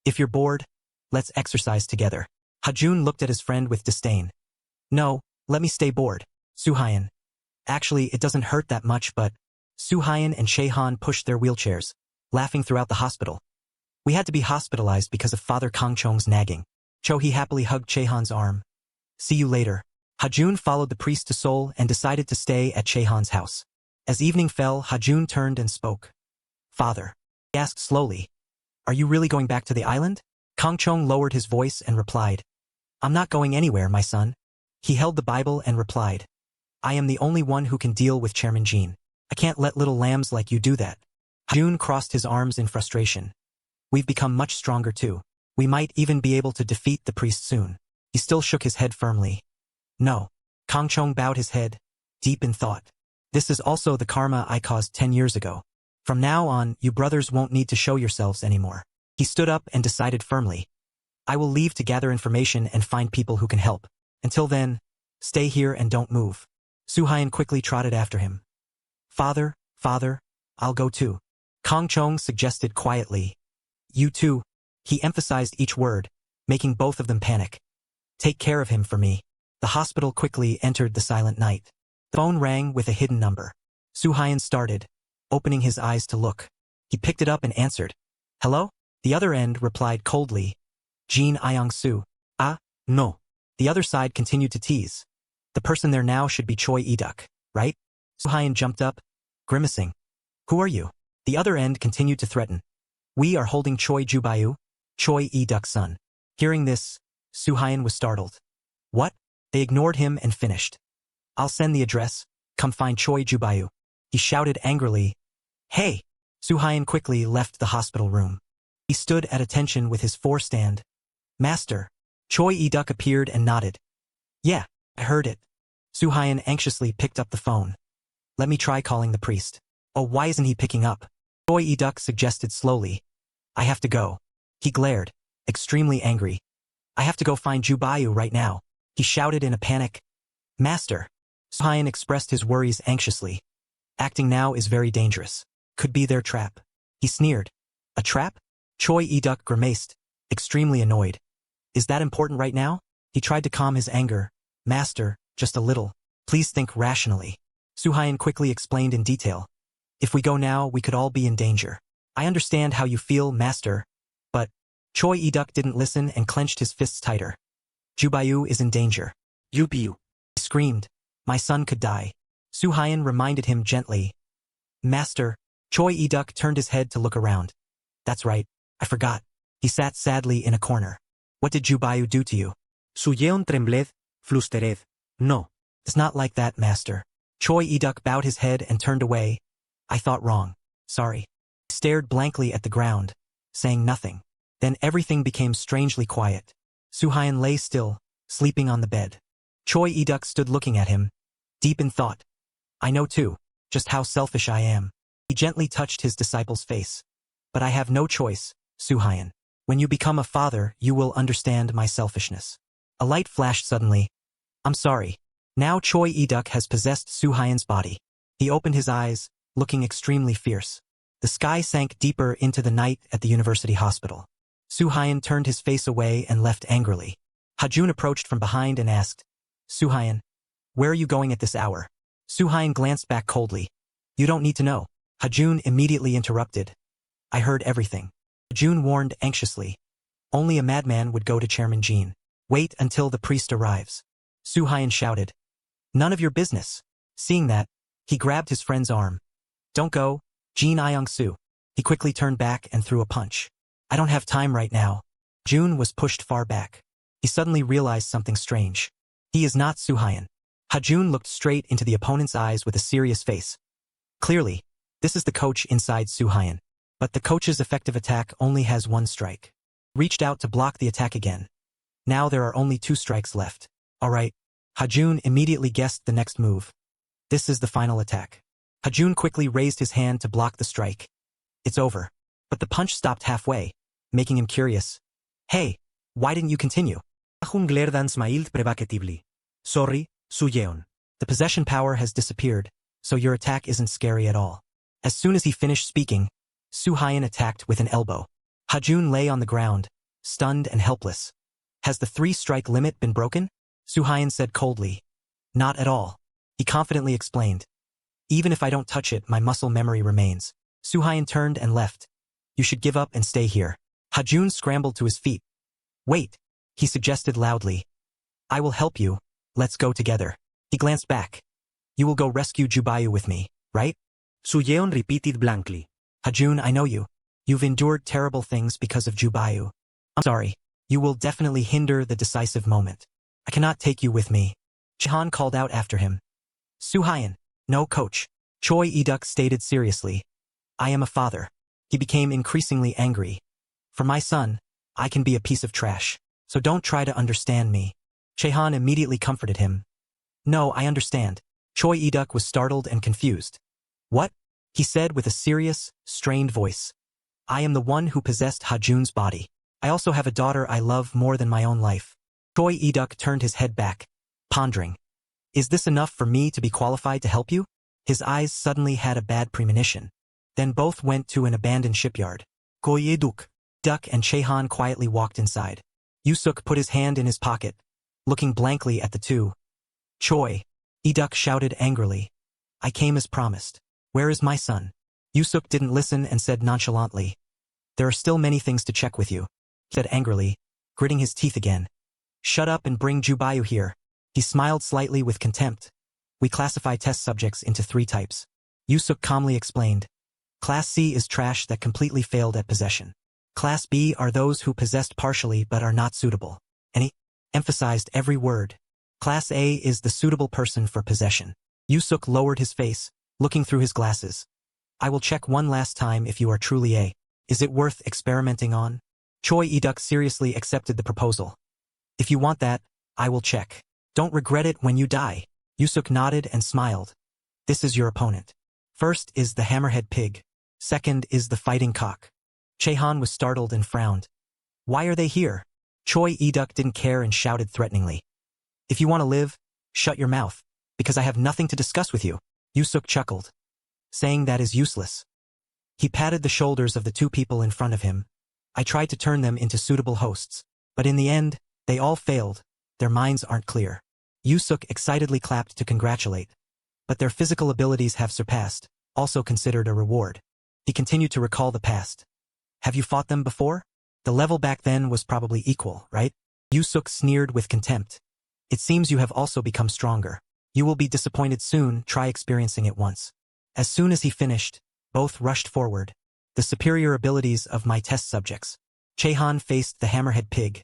If you're bored, let's exercise together. Ha-jun looked at his friend with disdain. No, let me stay bored. Soo-hyun. Actually, it doesn't hurt that much, but... Soo-hyun and Chae-han pushed their wheelchairs, laughing throughout the hospital. We had to be hospitalized because of Father Kang-chong's nagging. Cho-hee happily hugged Chae-han's arm. See you later. Ha-jun followed the priest to Seoul and decided to stay at Chae-han's house. As evening fell, Ha-jun turned and spoke. Father. He asked slowly. Are you really going back to the island? Kang-chong lowered his voice and replied. I'm not going anywhere, my son. He held the Bible and replied. I am the only one who can deal with Chairman Jin. I can't let little lambs like you do that. Ha-jun crossed his arms in frustration. We've become much stronger too. We might even be able to defeat the priest soon. He still shook his head firmly. No. Kang-chong bowed his head, deep in thought. This is also the karma I caused 10 years ago. From now on, you brothers won't need to show yourselves anymore. He stood up and decided firmly. I will leave to gather information and find people who can help. Until then, stay here and don't move. Soo-hyun quickly trotted after him. Father, I'll go too. Kang-chong suggested quietly. You too. He emphasized each word, making both of them panic. Take care of him for me. The hospital quickly entered the silent night. The phone rang with a hidden number. Soo-hyun started, opening his eyes to look. He picked it up and answered. Hello? The other end replied coldly. Jin Iyoung-soo. Ah, no. The other side continued to tease. The person there now should be Choi E-duk, right? Soo-hyun jumped up, grimacing. Who are you? The other end continued to threaten. We are holding Choi Ju-bayu, Choi E-duk's son. Hearing this, Soo-hyun was startled. What? They ignored him and finished. I'll send the address. Come find Choi Ju-bayu. He shouted angrily. Hey! Soo-hyun quickly left the hospital room. He stood at attention with his forestand. Master. Choi E-duk appeared and nodded. Yeah, I heard it. Soo-hyun anxiously picked up the phone. Let me try calling the priest. Oh, why isn't he picking up? Choi E-duk suggested slowly. I have to go. He glared, extremely angry. I have to go find Ju-bayu right now. He shouted in a panic. Master. Soo-hyun expressed his worries anxiously. Acting now is very dangerous. Could be their trap. He sneered. A trap? Choi E-duk grimaced, extremely annoyed. Is that important right now? He tried to calm his anger. Master, just a little. Please think rationally. Suhayan quickly explained in detail. If we go now, we could all be in danger. I understand how you feel, Master, but Choi Eduk didn't listen and clenched his fists tighter. Jubayu is in danger. Yubiu. He screamed. My son could die. Suhayan reminded him gently. Master, Choi Eduk turned his head to look around. That's right, I forgot. He sat sadly in a corner. What did Jubayu do to you? Suyeon trembled, flustered. No. It's not like that, Master. Choi Eduk bowed his head and turned away. I thought wrong. Sorry. He stared blankly at the ground, saying nothing. Then everything became strangely quiet. Suhayan lay still, sleeping on the bed. Choi Eduk stood looking at him, deep in thought. I know too, just how selfish I am. He gently touched his disciple's face. But I have no choice, Suhayan. When you become a father, you will understand my selfishness. A light flashed suddenly. I'm sorry. Now Choi Eduk has possessed Suhayan's body. He opened his eyes, looking extremely fierce. The sky sank deeper into the night at the university hospital. Suhayan turned his face away and left angrily. Hajun approached from behind and asked, Suhayan, where are you going at this hour? Suhayan glanced back coldly. You don't need to know. Hajun immediately interrupted. I heard everything. Hajun warned anxiously. Only a madman would go to Chairman Jean. Wait until the priest arrives. Suhayan shouted. None of your business. Seeing that, he grabbed his friend's arm. Don't go, Jean Iong-su. He quickly turned back and threw a punch. I don't have time right now. Jun was pushed far back. He suddenly realized something strange. He is not Suhayan. Hajun looked straight into the opponent's eyes with a serious face. Clearly, this is the coach inside Suhayan. But the coach's effective attack only has one strike. Reached out to block the attack again. Now there are only 2 strikes left. Alright. Hajun immediately guessed the next move. This is the final attack. Hajun quickly raised his hand to block the strike. It's over. But the punch stopped halfway, making him curious. Hey, why didn't you continue? Hajun glared and smiled provocatively. Sorry, Suyeon. The possession power has disappeared, so your attack isn't scary at all. As soon as he finished speaking, Suhayan attacked with an elbow. Hajun lay on the ground, stunned and helpless. Has the 3-strike limit been broken? Suhayan said coldly. Not at all. He confidently explained. Even if I don't touch it, my muscle memory remains. Suhayan turned and left. You should give up and stay here. Hajun scrambled to his feet. Wait, he suggested loudly. I will help you. Let's go together. He glanced back. You will go rescue Jubayu with me, right? Suyeon repeated blankly. Hajun, I know you. You've endured terrible things because of Jubayu. I'm sorry. You will definitely hinder the decisive moment. I cannot take you with me. Chihan called out after him. Suhayan. No, coach. Choi Eduk stated seriously. I am a father. He became increasingly angry. For my son, I can be a piece of trash. So don't try to understand me. Chehan immediately comforted him. No, I understand. Choi Eduk was startled and confused. What? He said with a serious, strained voice. I am the one who possessed Hajun's body. I also have a daughter I love more than my own life. Choi Eduk turned his head back, pondering. Is this enough for me to be qualified to help you? His eyes suddenly had a bad premonition. Then both went to an abandoned shipyard. Choi Eduk. Duck and Chehan quietly walked inside. Yusuk put his hand in his pocket, looking blankly at the two. Choi. Eduk shouted angrily. I came as promised. Where is my son? Yusuk didn't listen and said nonchalantly. There are still many things to check with you. He said angrily, gritting his teeth again. Shut up and bring Jubayu here. He smiled slightly with contempt. We classify test subjects into 3 types. Yusuk calmly explained. Class C is trash that completely failed at possession. Class B are those who possessed partially but are not suitable. And he emphasized every word. Class A is the suitable person for possession. Yusuk lowered his face, looking through his glasses. I will check one last time if you are truly A. Is it worth experimenting on? Choi Eduk seriously accepted the proposal. If you want that, I will check. Don't regret it when you die. Yusuk nodded and smiled. This is your opponent. First is the hammerhead pig. Second is the fighting cock. Chehan was startled and frowned. Why are they here? Choi Eduk didn't care and shouted threateningly. If you want to live, shut your mouth, because I have nothing to discuss with you. Yusuk chuckled, saying that is useless. He patted the shoulders of the 2 people in front of him. I tried to turn them into suitable hosts, but in the end, they all failed. Their minds aren't clear. Yusuk excitedly clapped to congratulate. But their physical abilities have surpassed, also considered a reward. He continued to recall the past. Have you fought them before? The level back then was probably equal, right? Yusuk sneered with contempt. It seems you have also become stronger. You will be disappointed soon, try experiencing it once. As soon as he finished, both rushed forward. The superior abilities of my test subjects. Chehan faced the hammerhead pig.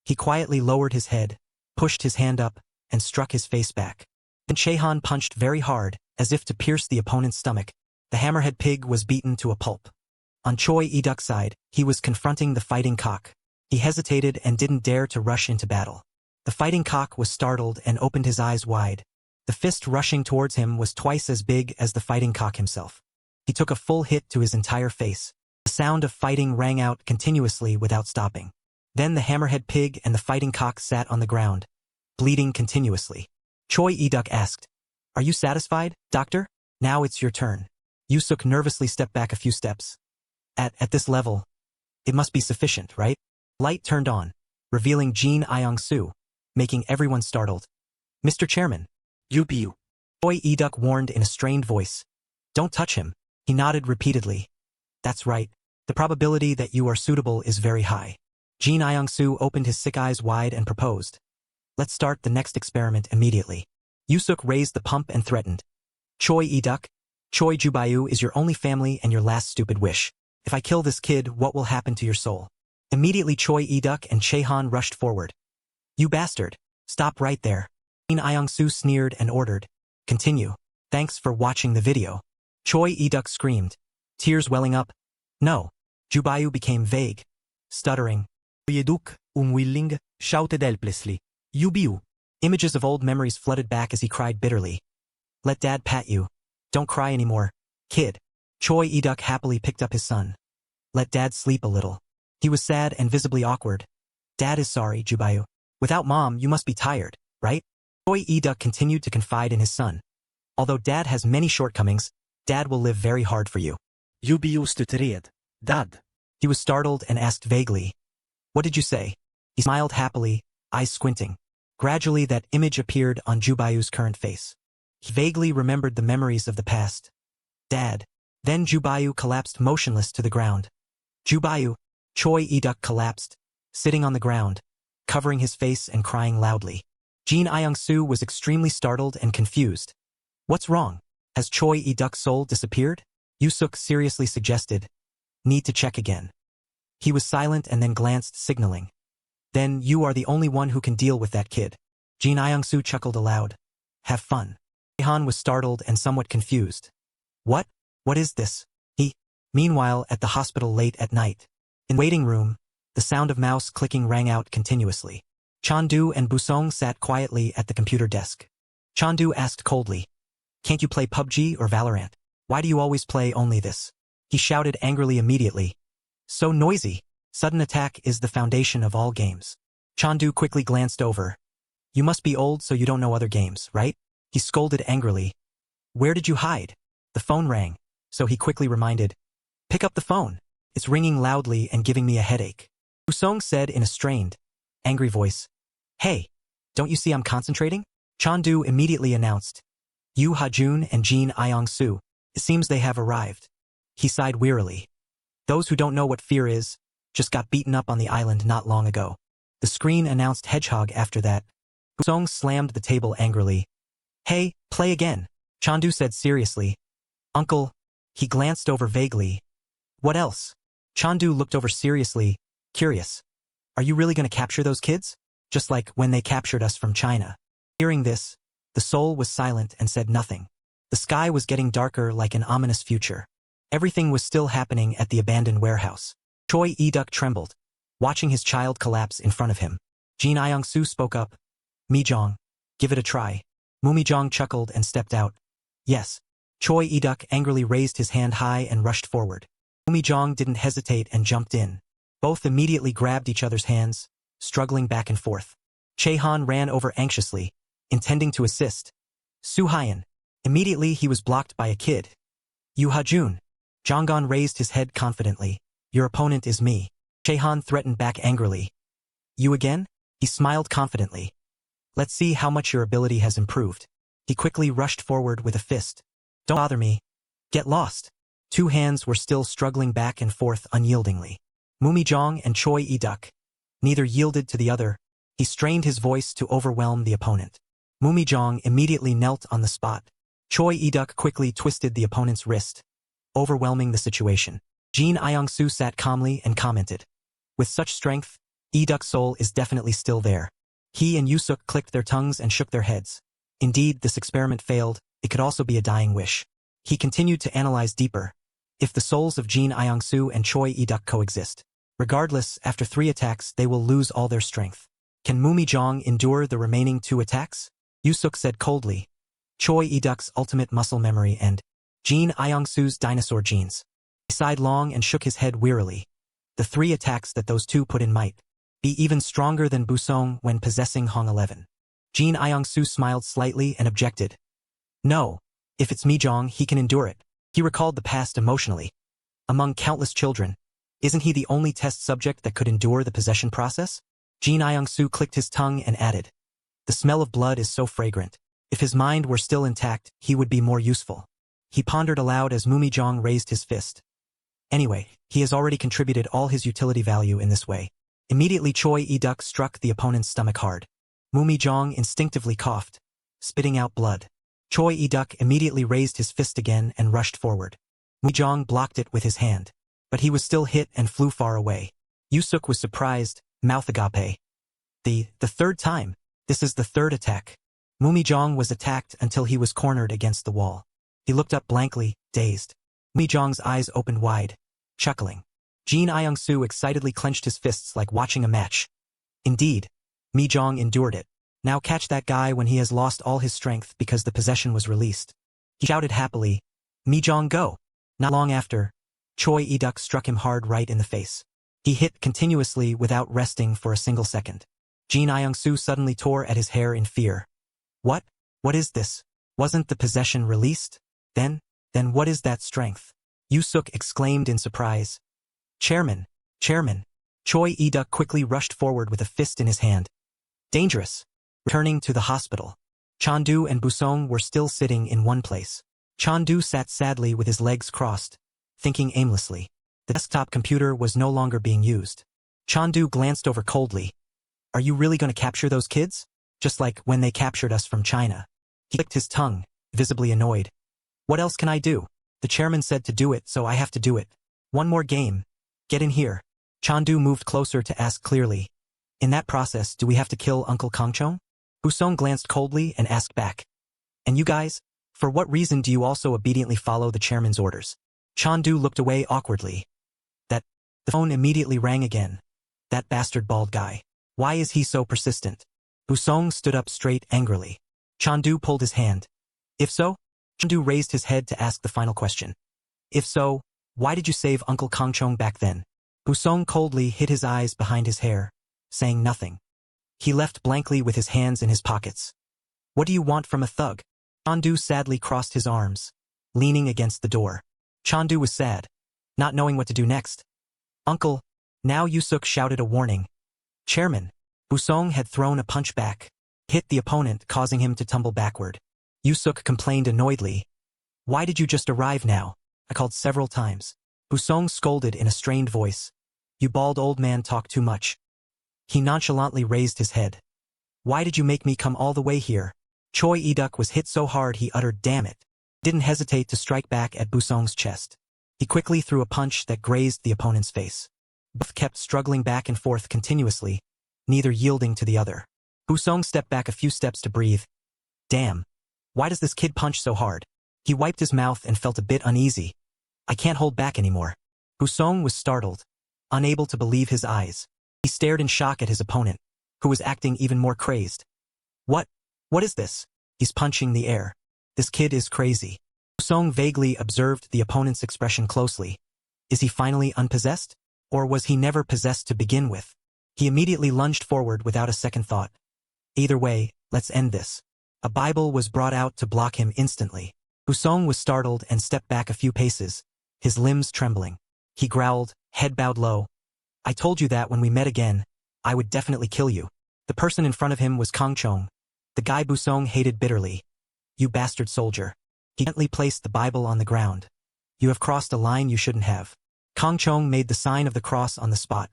He quietly lowered his head, pushed his hand up, and struck his face back. Then Chehan punched very hard, as if to pierce the opponent's stomach. The hammerhead pig was beaten to a pulp. On Choi Eduk's side, he was confronting the fighting cock. He hesitated and didn't dare to rush into battle. The fighting cock was startled and opened his eyes wide. The fist rushing towards him was twice as big as the fighting cock himself. He took a full hit to his entire face. The sound of fighting rang out continuously without stopping. Then the hammerhead pig and the fighting cock sat on the ground, bleeding continuously. Choi Eduk asked, "Are you satisfied, doctor? Now it's your turn." Yusuk nervously stepped back a few steps. At this level, it must be sufficient, right? Light turned on, revealing Jin Iong-soo, making everyone startled. "Mr. Chairman." Yubiu. Choi Eduk warned in a strained voice. "Don't touch him." He nodded repeatedly. "That's right. The probability that you are suitable is very high." Jin Iong-soo opened his sick eyes wide and proposed. "Let's start the next experiment immediately." Yusuk raised the pump and threatened. "Choi Eduk, Choi Jubayu is your only family and your last stupid wish. If I kill this kid, what will happen to your soul?" Immediately Choi Eduk and Chehan rushed forward. "You bastard! Stop right there." Jin Iong-soo sneered and ordered. "Continue. Thanks for watching the video." Choi Eduk screamed, tears welling up. "No." Jubayu became vague, stuttering. Eduk, unwilling, shouted helplessly. Yubiu. Images of old memories flooded back as he cried bitterly. "Let Dad pat you. Don't cry anymore, kid." Choi Eduk happily picked up his son. "Let Dad sleep a little." He was sad and visibly awkward. "Dad is sorry, Jubayu. Without Mom, you must be tired, right?" Choi Eduk continued to confide in his son. "Although Dad has many shortcomings, Dad will live very hard for you." Yubiu stuttered. "Dad." He was startled and asked vaguely, "What did you say?" He smiled happily, eyes squinting. Gradually that image appeared on Jubayu's current face. He vaguely remembered the memories of the past. "Dad." Then Jubayu collapsed motionless to the ground. "Jubayu." Choi Eduk collapsed, sitting on the ground, covering his face and crying loudly. Jin Iong-soo was extremely startled and confused. "What's wrong? Has Choi Eduk's soul disappeared?" Yusuk seriously suggested. "Need to check again." He was silent and then glanced, signaling. "Then you are the only one who can deal with that kid." Jin Iong-soo chuckled aloud. "Have fun." Chehan was startled and somewhat confused. What? What is this?" Meanwhile, at the hospital late at night. In the waiting room, the sound of mouse clicking rang out continuously. Chandu and Busong sat quietly at the computer desk. Chandu asked coldly, "Can't you play PUBG or Valorant? Why do you always play only this?" He shouted angrily immediately. "So noisy. Sudden attack is the foundation of all games." Chandu quickly glanced over. "You must be old so you don't know other games, right?" He scolded angrily. "Where did you hide?" The phone rang, so he quickly reminded. "Pick up the phone. It's ringing loudly and giving me a headache." Busong said in a strained, angry voice. "Hey, don't you see I'm concentrating?" Chandu immediately announced. "Yu Ha-jun and Jin Iong-soo. It seems they have arrived." He sighed wearily. "Those who don't know what fear is, just got beaten up on the island not long ago." The screen announced Hedgehog after that. Busong slammed the table angrily. "Hey, play again," Chandu said seriously. "Uncle." He glanced over vaguely. "What else?" Chandu looked over seriously, curious. "Are you really going to capture those kids? Just like when they captured us from China?" Hearing this, the soul was silent and said nothing. The sky was getting darker like an ominous future. Everything was still happening at the abandoned warehouse. Choi Eduk trembled, watching his child collapse in front of him. Jin Iong-soo spoke up. "Mijong, give it a try." Mumijong chuckled and stepped out. "Yes." Choi Eduk angrily raised his hand high and rushed forward. Mumijong didn't hesitate and jumped in. Both immediately grabbed each other's hands, struggling back and forth. Chehan ran over anxiously, intending to assist. Suhayan. Immediately he was blocked by a kid. "Yu Ha-jun." Jonggon raised his head confidently. "Your opponent is me." Chehan threatened back angrily. "You again?" He smiled confidently. Let's see how much your ability has improved. He quickly rushed forward with a fist. Don't bother me. Get lost. Two hands were still struggling back and forth unyieldingly. Mumijong and Choi Iduk. Neither yielded to the other. He strained his voice to overwhelm the opponent. Mumijong immediately knelt on the spot. Choi Iduk quickly twisted the opponent's wrist, overwhelming the situation. Jin Iongsu sat calmly and commented. With such strength, Iduk's soul is definitely still there. He and Yusuk clicked their tongues and shook their heads. Indeed, this experiment failed. It could also be a dying wish. He continued to analyze deeper. If the souls of Jin Iongsu and Choi Iduk coexist, regardless, after 3 attacks they will lose all their strength. Can Mumijong endure the remaining 2 attacks? Yusuk said coldly. Choi Iduk's ultimate muscle memory and Jin Iongsu's dinosaur genes. He sighed long and shook his head wearily. The 3 attacks that those two put in might be even stronger than Busong when possessing Hong 11. Jin Iongsu smiled slightly and objected. No, if it's Mijong, he can endure it. He recalled the past emotionally. Among countless children, isn't he the only test subject that could endure the possession process? Jin Iongsu clicked his tongue and added. The smell of blood is so fragrant. If his mind were still intact, he would be more useful. He pondered aloud as Mumijong raised his fist. Anyway, he has already contributed all his utility value in this way. Immediately Choi Iduk struck the opponent's stomach hard. Mumijong instinctively coughed, spitting out blood. Choi Iduk immediately raised his fist again and rushed forward. Mumijong blocked it with his hand, but he was still hit and flew far away. Yusuk was surprised, mouth agape. The 3rd time. This is the 3rd attack. Mumijong was attacked until he was cornered against the wall. He looked up blankly, dazed. Mumijong's eyes opened wide, chuckling. Jin Iongsu excitedly clenched his fists like watching a match. Indeed, Mijong endured it. Now catch that guy when he has lost all his strength because the possession was released. He shouted happily, Mijong go! Not long after, Choi Iduk struck him hard right in the face. He hit continuously without resting for a single second. Jin Iongsu suddenly tore at his hair in fear. What? What is this? Wasn't the possession released? Then what is that strength? Yusuk exclaimed in surprise. Chairman! Choi Iduk quickly rushed forward with a fist in his hand. Dangerous! Returning to the hospital. Chandu and Busong were still sitting in one place. Chandu sat sadly with his legs crossed, thinking aimlessly. The desktop computer was no longer being used. Chandu glanced over coldly. Are you really going to capture those kids? Just like when they captured us from China. He licked his tongue, visibly annoyed. What else can I do? The chairman said to do it, so I have to do it. One more game. Get in here. Chandu moved closer to ask clearly. In that process, do we have to kill Uncle Kangchong? Busong glanced coldly and asked back. And you guys? For what reason do you also obediently follow the chairman's orders? Chandu looked away awkwardly. The phone immediately rang again. That bastard bald guy. Why is he so persistent? Busong stood up straight angrily. Chandu pulled his hand. If so? Chandu raised his head to ask the final question. If so, why did you save Uncle Kangchong back then? Busong coldly hid his eyes behind his hair, saying nothing. He left blankly with his hands in his pockets. What do you want from a thug? Chandu sadly crossed his arms, leaning against the door. Chandu was sad, not knowing what to do next. Uncle! Now Yusuk shouted a warning. Chairman! Busong had thrown a punch back, hit the opponent, causing him to tumble backward. Yusuk complained annoyedly. Why did you just arrive now? I called several times. Busong scolded in a strained voice. You bald old man talk too much. He nonchalantly raised his head. Why did you make me come all the way here? Choi Iduk was hit so hard he uttered damn it. Didn't hesitate to strike back at Busong's chest. He quickly threw a punch that grazed the opponent's face. Both kept struggling back and forth continuously, neither yielding to the other. Busong stepped back a few steps to breathe. Damn. Why does this kid punch so hard? He wiped his mouth and felt a bit uneasy. I can't hold back anymore. Busong was startled, unable to believe his eyes. He stared in shock at his opponent, who was acting even more crazed. What is this? He's punching the air. This kid is crazy. Busong vaguely observed the opponent's expression closely. Is he finally unpossessed? Or was he never possessed to begin with? He immediately lunged forward without a second thought. Either way, let's end this. A Bible was brought out to block him instantly. Busong was startled and stepped back a few paces, his limbs trembling. He growled, head bowed low. I told you that when we met again, I would definitely kill you. The person in front of him was Kangchong, The guy Busong hated bitterly. You bastard soldier. He gently placed the Bible on the ground. You have crossed a line you shouldn't have. Kang Chong made the sign of the cross on the spot.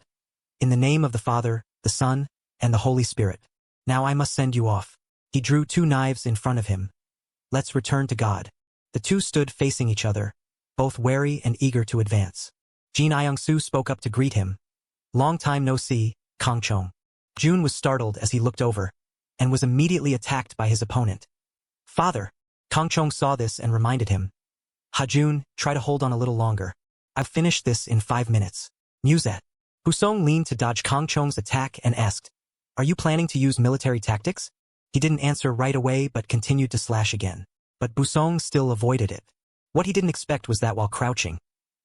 In the name of the Father, the Son, and the Holy Spirit. Now I must send you off. He drew 2 knives in front of him. Let's return to God. The two stood facing each other, both wary and eager to advance. Jin Iong-su spoke up to greet him. Long time no see, Kang Chong. Jun was startled as he looked over, and was immediately attacked by his opponent. Father! Kang Chong saw this and reminded him. Ha-jun, try to hold on a little longer. I've finished this in 5 minutes. Musette. Busong leaned to dodge Kang Chong's attack and asked, Are you planning to use military tactics? He didn't answer right away but continued to slash again. But Busong still avoided it. What he didn't expect was that while crouching,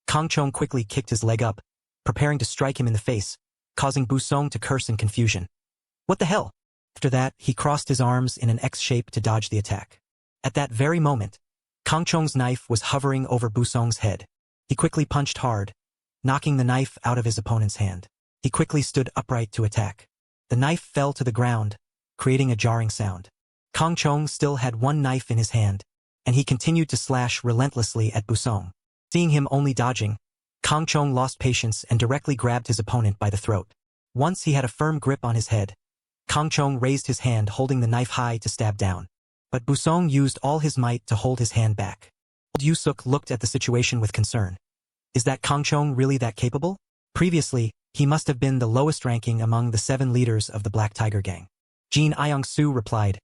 Kang Chong quickly kicked his leg up, preparing to strike him in the face, causing Busong to curse in confusion. What the hell? After that, he crossed his arms in an X shape to dodge the attack. At that very moment, Kang Chong's knife was hovering over Busong's head. He quickly punched hard, knocking the knife out of his opponent's hand. He quickly stood upright to attack. The knife fell to the ground, creating a jarring sound. Kang Chong still had 1 knife in his hand, and he continued to slash relentlessly at Busong. Seeing him only dodging, Kang Chong lost patience and directly grabbed his opponent by the throat. Once he had a firm grip on his head, Kang Chong raised his hand holding the knife high to stab down. But Busong used all his might to hold his hand back. Old Yusuk looked at the situation with concern. Is that Kang Chong really that capable? Previously, he must have been the lowest ranking among the 7 leaders of the Black Tiger Gang. Jin Iong-su replied,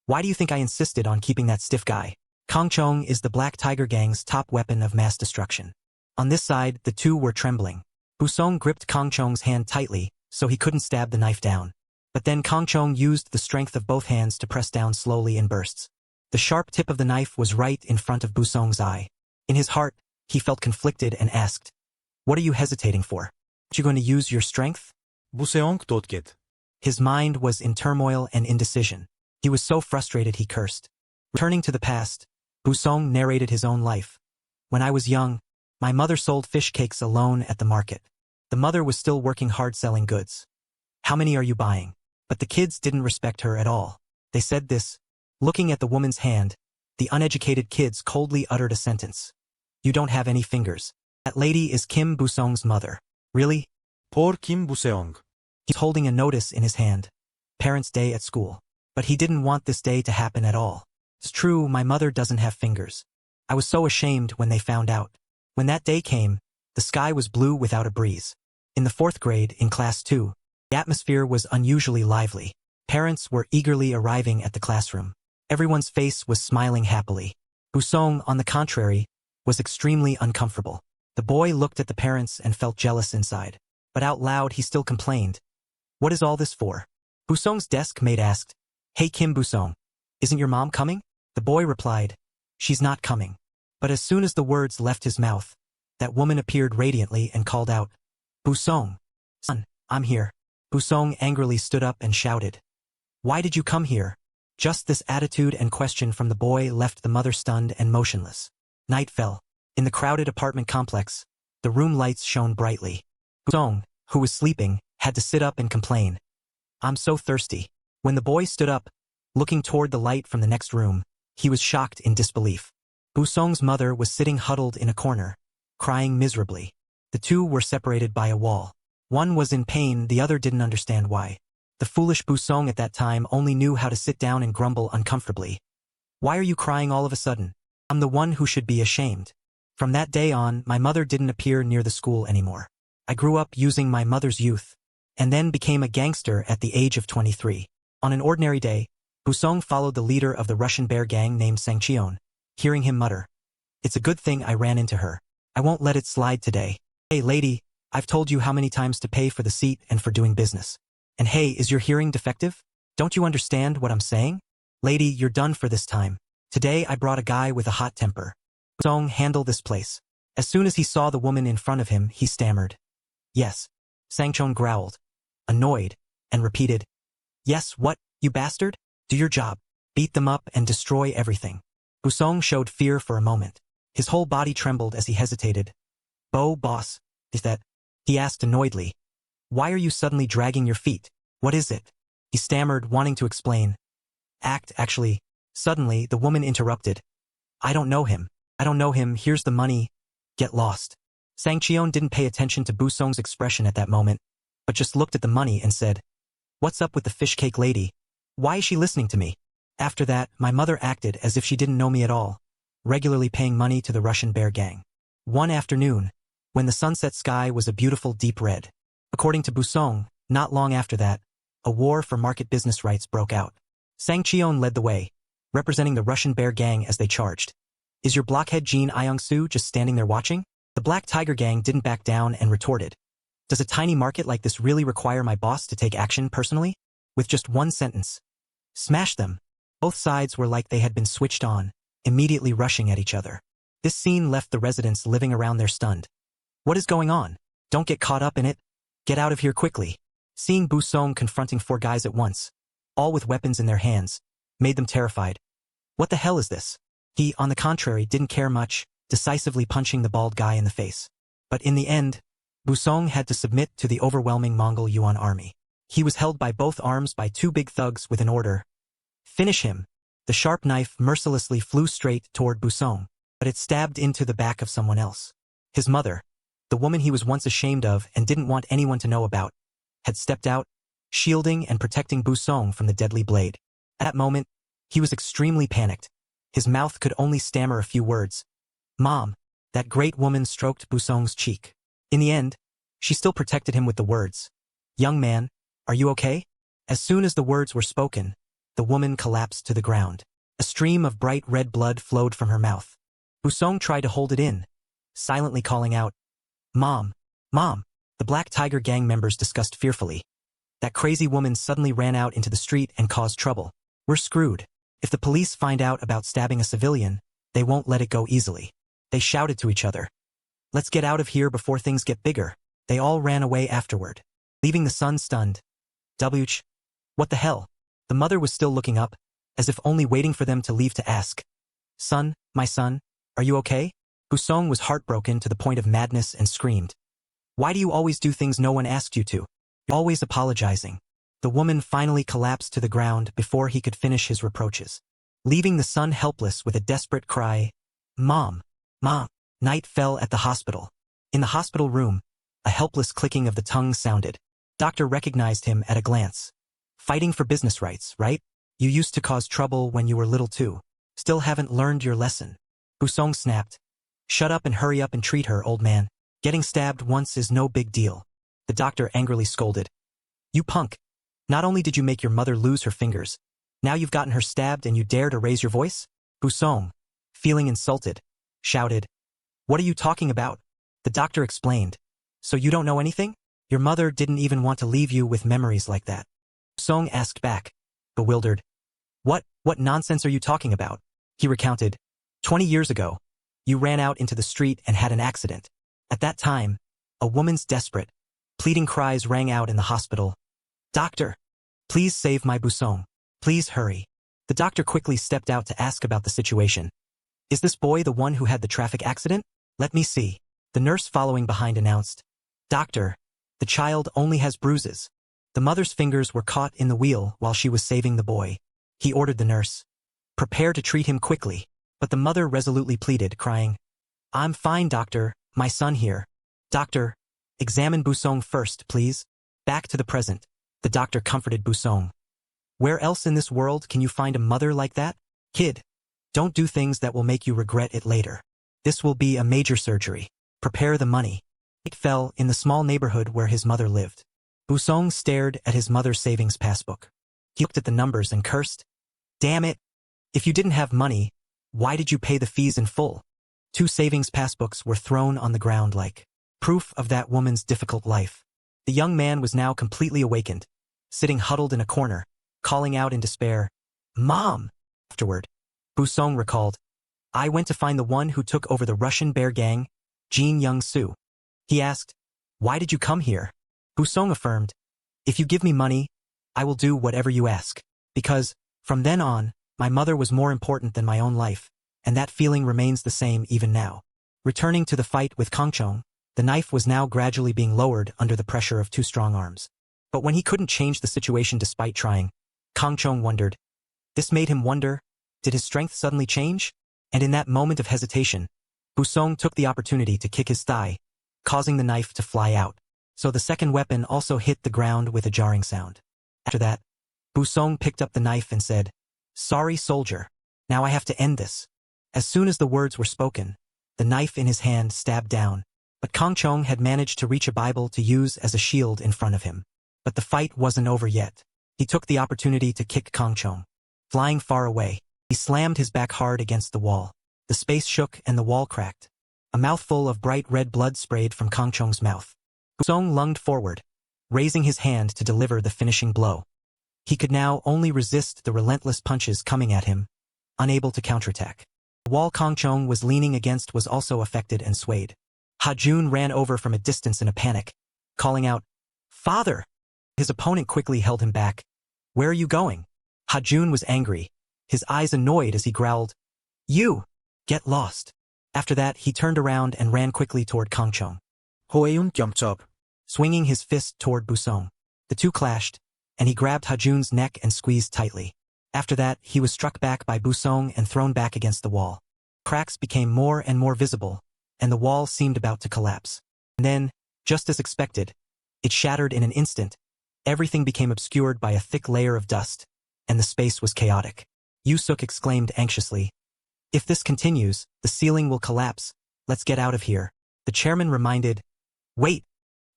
Why do you think I insisted on keeping that stiff guy? Kang Chong is the Black Tiger Gang's top weapon of mass destruction. On this side, the two were trembling. Busong gripped Kang Chong's hand tightly, so he couldn't stab the knife down. But then Kang Chong used the strength of both hands to press down slowly in bursts. The sharp tip of the knife was right in front of Busong's eye. In his heart, he felt conflicted and asked, What are you hesitating for? Aren't you going to use your strength? Busong totket. His mind was in turmoil and indecision. He was so frustrated he cursed. Returning to the past, Busong narrated his own life. When I was young, my mother sold fish cakes alone at the market. The mother was still working hard selling goods. How many are you buying? But the kids didn't respect her at all. They said this. Looking at the woman's hand, the uneducated kids coldly uttered a sentence. You don't have any fingers. That lady is Kim Busong's mother. Really? Poor Kim Busong. He's holding a notice in his hand. Parents' Day at school. But he didn't want this day to happen at all. It's true, my mother doesn't have fingers. I was so ashamed when they found out. When that day came, the sky was blue without a breeze. In the 4th grade, in class 2, the atmosphere was unusually lively. Parents were eagerly arriving at the classroom. Everyone's face was smiling happily. Busong, on the contrary, was extremely uncomfortable. The boy looked at the parents and felt jealous inside. But out loud he still complained. What is all this for? Busong's desk mate asked, Hey Kim Busong, isn't your mom coming? The boy replied, She's not coming. But as soon as the words left his mouth, that woman appeared radiantly and called out, Busong, son, I'm here. Busong angrily stood up and shouted, Why did you come here? Just this attitude and question from the boy left the mother stunned and motionless. Night fell. In the crowded apartment complex, the room lights shone brightly. Busong, who was sleeping, had to sit up and complain. I'm so thirsty. When the boy stood up, looking toward the light from the next room, he was shocked in disbelief. Busong's mother was sitting huddled in a corner, crying miserably. The two were separated by a wall. One was in pain, the other didn't understand why. The foolish Busong at that time only knew how to sit down and grumble uncomfortably. Why are you crying all of a sudden? I'm the one who should be ashamed. From that day on, my mother didn't appear near the school anymore. I grew up using my mother's youth, and then became a gangster at the age of 23. On an ordinary day, Busong followed the leader of the Russian bear gang named Sangcheon, hearing him mutter, It's a good thing I ran into her. I won't let it slide today. Hey lady, I've told you how many times to pay for the seat and for doing business. And hey, is your hearing defective? Don't you understand what I'm saying? Lady, you're done for this time. Today I brought a guy with a hot temper. Busong, handle this place. As soon as he saw the woman in front of him, he stammered. Yes. Sangcheon growled, annoyed, and repeated, Yes, what, you bastard? Do your job. Beat them up and destroy everything. Busong showed fear for a moment. His whole body trembled as he hesitated. Boss, is that? He asked annoyedly. Why are you suddenly dragging your feet? What is it? He stammered, wanting to explain. Actually. Suddenly, the woman interrupted. I don't know him. I don't know him, here's the money. Get lost. Sang-cheon didn't pay attention to Busong's expression at that moment, but just looked at the money and said, What's up with the fish cake lady? Why is she listening to me? After that, my mother acted as if she didn't know me at all, regularly paying money to the Russian bear gang. One afternoon, when the sunset sky was a beautiful deep red. According to Busong, not long after that, a war for market business rights broke out. Sang-cheon led the way, representing the Russian bear gang as they charged. Is your blockhead Jin Iong-soo just standing there watching? The Black Tiger gang didn't back down and retorted. Does a tiny market like this really require my boss to take action personally? With just one sentence. Smash them. Both sides were like they had been switched on, immediately rushing at each other. This scene left the residents living around there stunned. What is going on? Don't get caught up in it. Get out of here quickly. Seeing Busong confronting 4 guys at once, all with weapons in their hands, made them terrified. What the hell is this? He, on the contrary, didn't care much, decisively punching the bald guy in the face. But in the end, Busong had to submit to the overwhelming Mongol Yuan army. He was held by both arms by 2 big thugs with an order. Finish him. The sharp knife mercilessly flew straight toward Busong, but it stabbed into the back of someone else. His mother, the woman he was once ashamed of and didn't want anyone to know about, had stepped out, shielding and protecting Busong from the deadly blade. At that moment, he was extremely panicked. His mouth could only stammer a few words. Mom, that great woman stroked Busong's cheek. In the end, she still protected him with the words, Young man, are you okay? As soon as the words were spoken, the woman collapsed to the ground. A stream of bright red blood flowed from her mouth. Busong tried to hold it in, silently calling out, Mom, Mom. The Black Tiger gang members discussed fearfully. That crazy woman suddenly ran out into the street and caused trouble. We're screwed. If the police find out about stabbing a civilian, they won't let it go easily. They shouted to each other. Let's get out of here before things get bigger. They all ran away afterward, leaving the son stunned. Wh. What the hell? The mother was still looking up, as if only waiting for them to leave to ask. Son, my son, are you okay? Busong was heartbroken to the point of madness and screamed. Why do you always do things no one asked you to? You're always apologizing. The woman finally collapsed to the ground before he could finish his reproaches, leaving the son helpless with a desperate cry, Mom, Mom. Night fell at the hospital. In the hospital room, a helpless clicking of the tongue sounded. Doctor recognized him at a glance. Fighting for business rights, right? You used to cause trouble when you were little too. Still haven't learned your lesson. Busong snapped. Shut up and hurry up and treat her, old man. Getting stabbed once is no big deal. The doctor angrily scolded. You punk. Not only did you make your mother lose her fingers, now you've gotten her stabbed and you dare to raise your voice? Busong, feeling insulted, shouted. What are you talking about? The doctor explained. So you don't know anything? Your mother didn't even want to leave you with memories like that. Busong asked back, bewildered. What nonsense are you talking about? He recounted. 20 years ago, you ran out into the street and had an accident. At that time, a woman's desperate, pleading cries rang out in the hospital. Doctor, please save my Busong. Please hurry. The doctor quickly stepped out to ask about the situation. Is this boy the one who had the traffic accident? Let me see. The nurse following behind announced. Doctor, the child only has bruises. The mother's fingers were caught in the wheel while she was saving the boy. He ordered the nurse. Prepare to treat him quickly. But the mother resolutely pleaded, crying, I'm fine, doctor, my son here. Doctor, examine Busong first, please. Back to the present. The doctor comforted Busong. Where else in this world can you find a mother like that? Kid, don't do things that will make you regret it later. This will be a major surgery. Prepare the money. It fell in the small neighborhood where his mother lived. Busong stared at his mother's savings passbook. He looked at the numbers and cursed. Damn it! If you didn't have money, why did you pay the fees in full? 2 savings passbooks were thrown on the ground like proof of that woman's difficult life. The young man was now completely awakened, sitting huddled in a corner, calling out in despair, Mom! Afterward, Busong recalled, I went to find the one who took over the Russian bear gang, Jin Young-soo. He asked, why did you come here? Busong affirmed, if you give me money, I will do whatever you ask. Because, from then on, my mother was more important than my own life, and that feeling remains the same even now. Returning to the fight with Kangchong, the knife was now gradually being lowered under the pressure of 2 strong arms. But when he couldn't change the situation despite trying, Kangchong wondered, This made him wonder, did his strength suddenly change? And in that moment of hesitation, Busong took the opportunity to kick his thigh, causing the knife to fly out. So the second weapon also hit the ground with a jarring sound. After that, Busong picked up the knife and said, "Sorry, soldier. Now I have to end this." As soon as the words were spoken, the knife in his hand stabbed down, but Kang Chong had managed to reach a Bible to use as a shield in front of him. But the fight wasn't over yet. He took the opportunity to kick Kang Chong. Flying far away, he slammed his back hard against the wall. The space shook and the wall cracked. A mouthful of bright red blood sprayed from Kang Chong's mouth. Busong lunged forward, raising his hand to deliver the finishing blow. He could now only resist the relentless punches coming at him, unable to counterattack. The wall Kang Chong was leaning against was also affected and swayed. Ha-jun ran over from a distance in a panic, calling out, "Father!" His opponent quickly held him back. "Where are you going?" Ha-jun was angry, his eyes annoyed as he growled, "You! Get lost!" After that, he turned around and ran quickly toward Kang Chong, Hoeun Kyomchop. swinging his fist toward Busong. The two clashed, and he grabbed Ha-jun's neck and squeezed tightly. After that, he was struck back by Busong and thrown back against the wall. Cracks became more and more visible, and the wall seemed about to collapse. And then, just as expected, it shattered in an instant. Everything became obscured by a thick layer of dust, and the space was chaotic. Yusuk exclaimed anxiously, "If this continues, the ceiling will collapse. Let's get out of here." The chairman reminded, "Wait,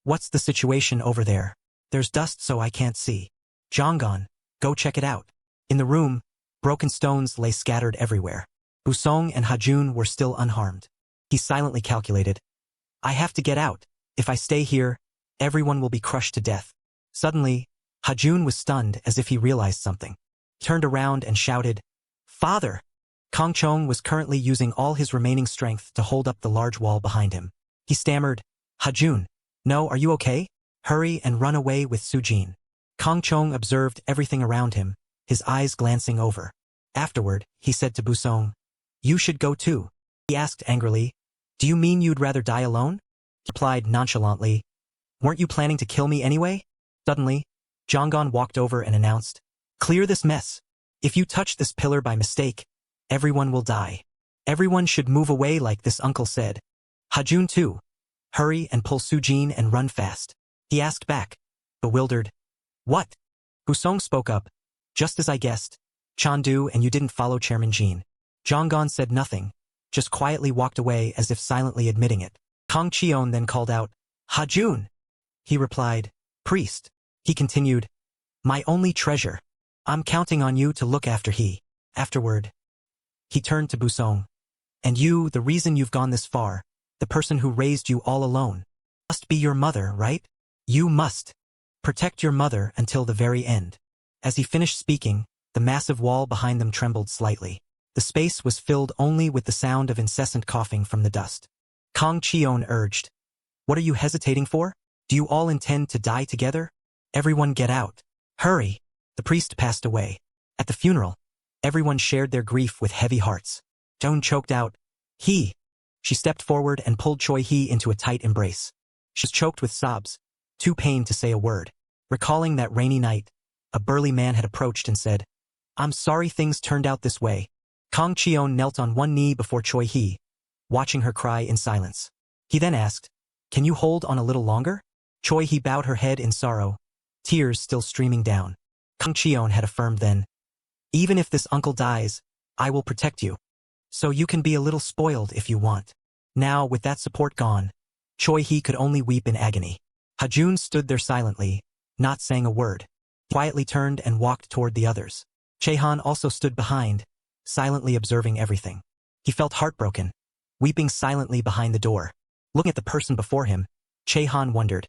what's the situation over there? There's dust so I can't see. Jonggon, go check it out." In the room, broken stones lay scattered everywhere. Busong and Ha-jun were still unharmed. He silently calculated, "I have to get out. If I stay here, everyone will be crushed to death." Suddenly, Ha-jun was stunned as if he realized something. He turned around and shouted, "Father!" Kang Chong was currently using all his remaining strength to hold up the large wall behind him. He stammered, "Ha-jun, no, are you okay? Hurry and run away with Sujin." Kang Chong observed everything around him, his eyes glancing over. Afterward, he said to Busong, "You should go too." He asked angrily, "Do you mean you'd rather die alone?" He replied nonchalantly, "Weren't you planning to kill me anyway?" Suddenly, Jonggon walked over and announced, "Clear this mess. If you touch this pillar by mistake, everyone will die. Everyone should move away like this uncle said. Ha-jun too. Hurry and pull Sujin and run fast." He asked back, bewildered, "What?" Busong spoke up, "Just as I guessed. Chandu and you didn't follow Chairman Jean." Jonggon said nothing, just quietly walked away as if silently admitting it. Kang Cheon then called out, "Ha-jun!" He replied, "Priest." He continued, "My only treasure. I'm counting on you to look after he." Afterward, he turned to Busong. "And you, the reason you've gone this far, the person who raised you all alone, must be your mother, right? You must protect your mother until the very end." As he finished speaking, the massive wall behind them trembled slightly. The space was filled only with the sound of incessant coughing from the dust. Kang Cheon urged, "What are you hesitating for? Do you all intend to die together? Everyone get out. Hurry." The priest passed away. At the funeral, everyone shared their grief with heavy hearts. Joan choked out, "He." She stepped forward and pulled Choi Hee into a tight embrace. She was choked with sobs, too pained to say a word. Recalling that rainy night, a burly man had approached and said, "I'm sorry things turned out this way." Kang Cheon knelt on one knee before Choi Hee, watching her cry in silence. He then asked, "Can you hold on a little longer?" Choi Hee bowed her head in sorrow, tears still streaming down. Kang Cheon had affirmed then, "Even if this uncle dies, I will protect you. So you can be a little spoiled if you want." Now, with that support gone, Choi Hee could only weep in agony. Ha-jun stood there silently, not saying a word. He quietly turned and walked toward the others. Chehan also stood behind, silently observing everything. He felt heartbroken, weeping silently behind the door. Looking at the person before him, Chehan wondered,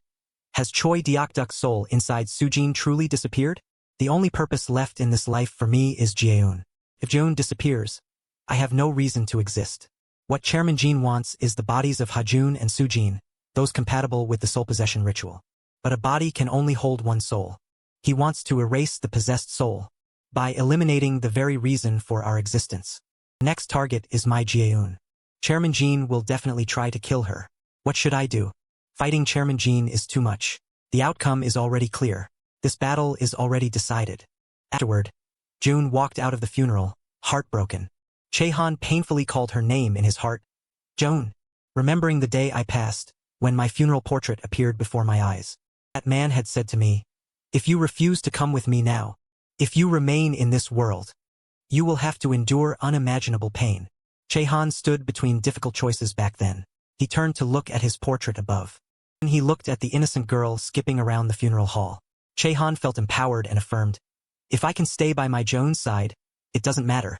has Choi Deokduk's soul inside Sujin truly disappeared? The only purpose left in this life for me is Jeon. If Jeon disappears, I have no reason to exist. What Chairman Jean wants is the bodies of Ha-jun and Sujin, those compatible with the soul possession ritual. But a body can only hold one soul. He wants to erase the possessed soul by eliminating the very reason for our existence. The next target is my Jeon. Chairman Jean will definitely try to kill her. What should I do? Fighting Chairman Jean is too much. The outcome is already clear. This battle is already decided. Afterward, June walked out of the funeral, heartbroken. Chehan painfully called her name in his heart. Joan, remembering the day I passed, when my funeral portrait appeared before my eyes. That man had said to me, if you refuse to come with me now, if you remain in this world, you will have to endure unimaginable pain. Chehan stood between difficult choices back then. He turned to look at his portrait above. Then he looked at the innocent girl skipping around the funeral hall. Chehan felt empowered and affirmed, if I can stay by my Joan's side, it doesn't matter.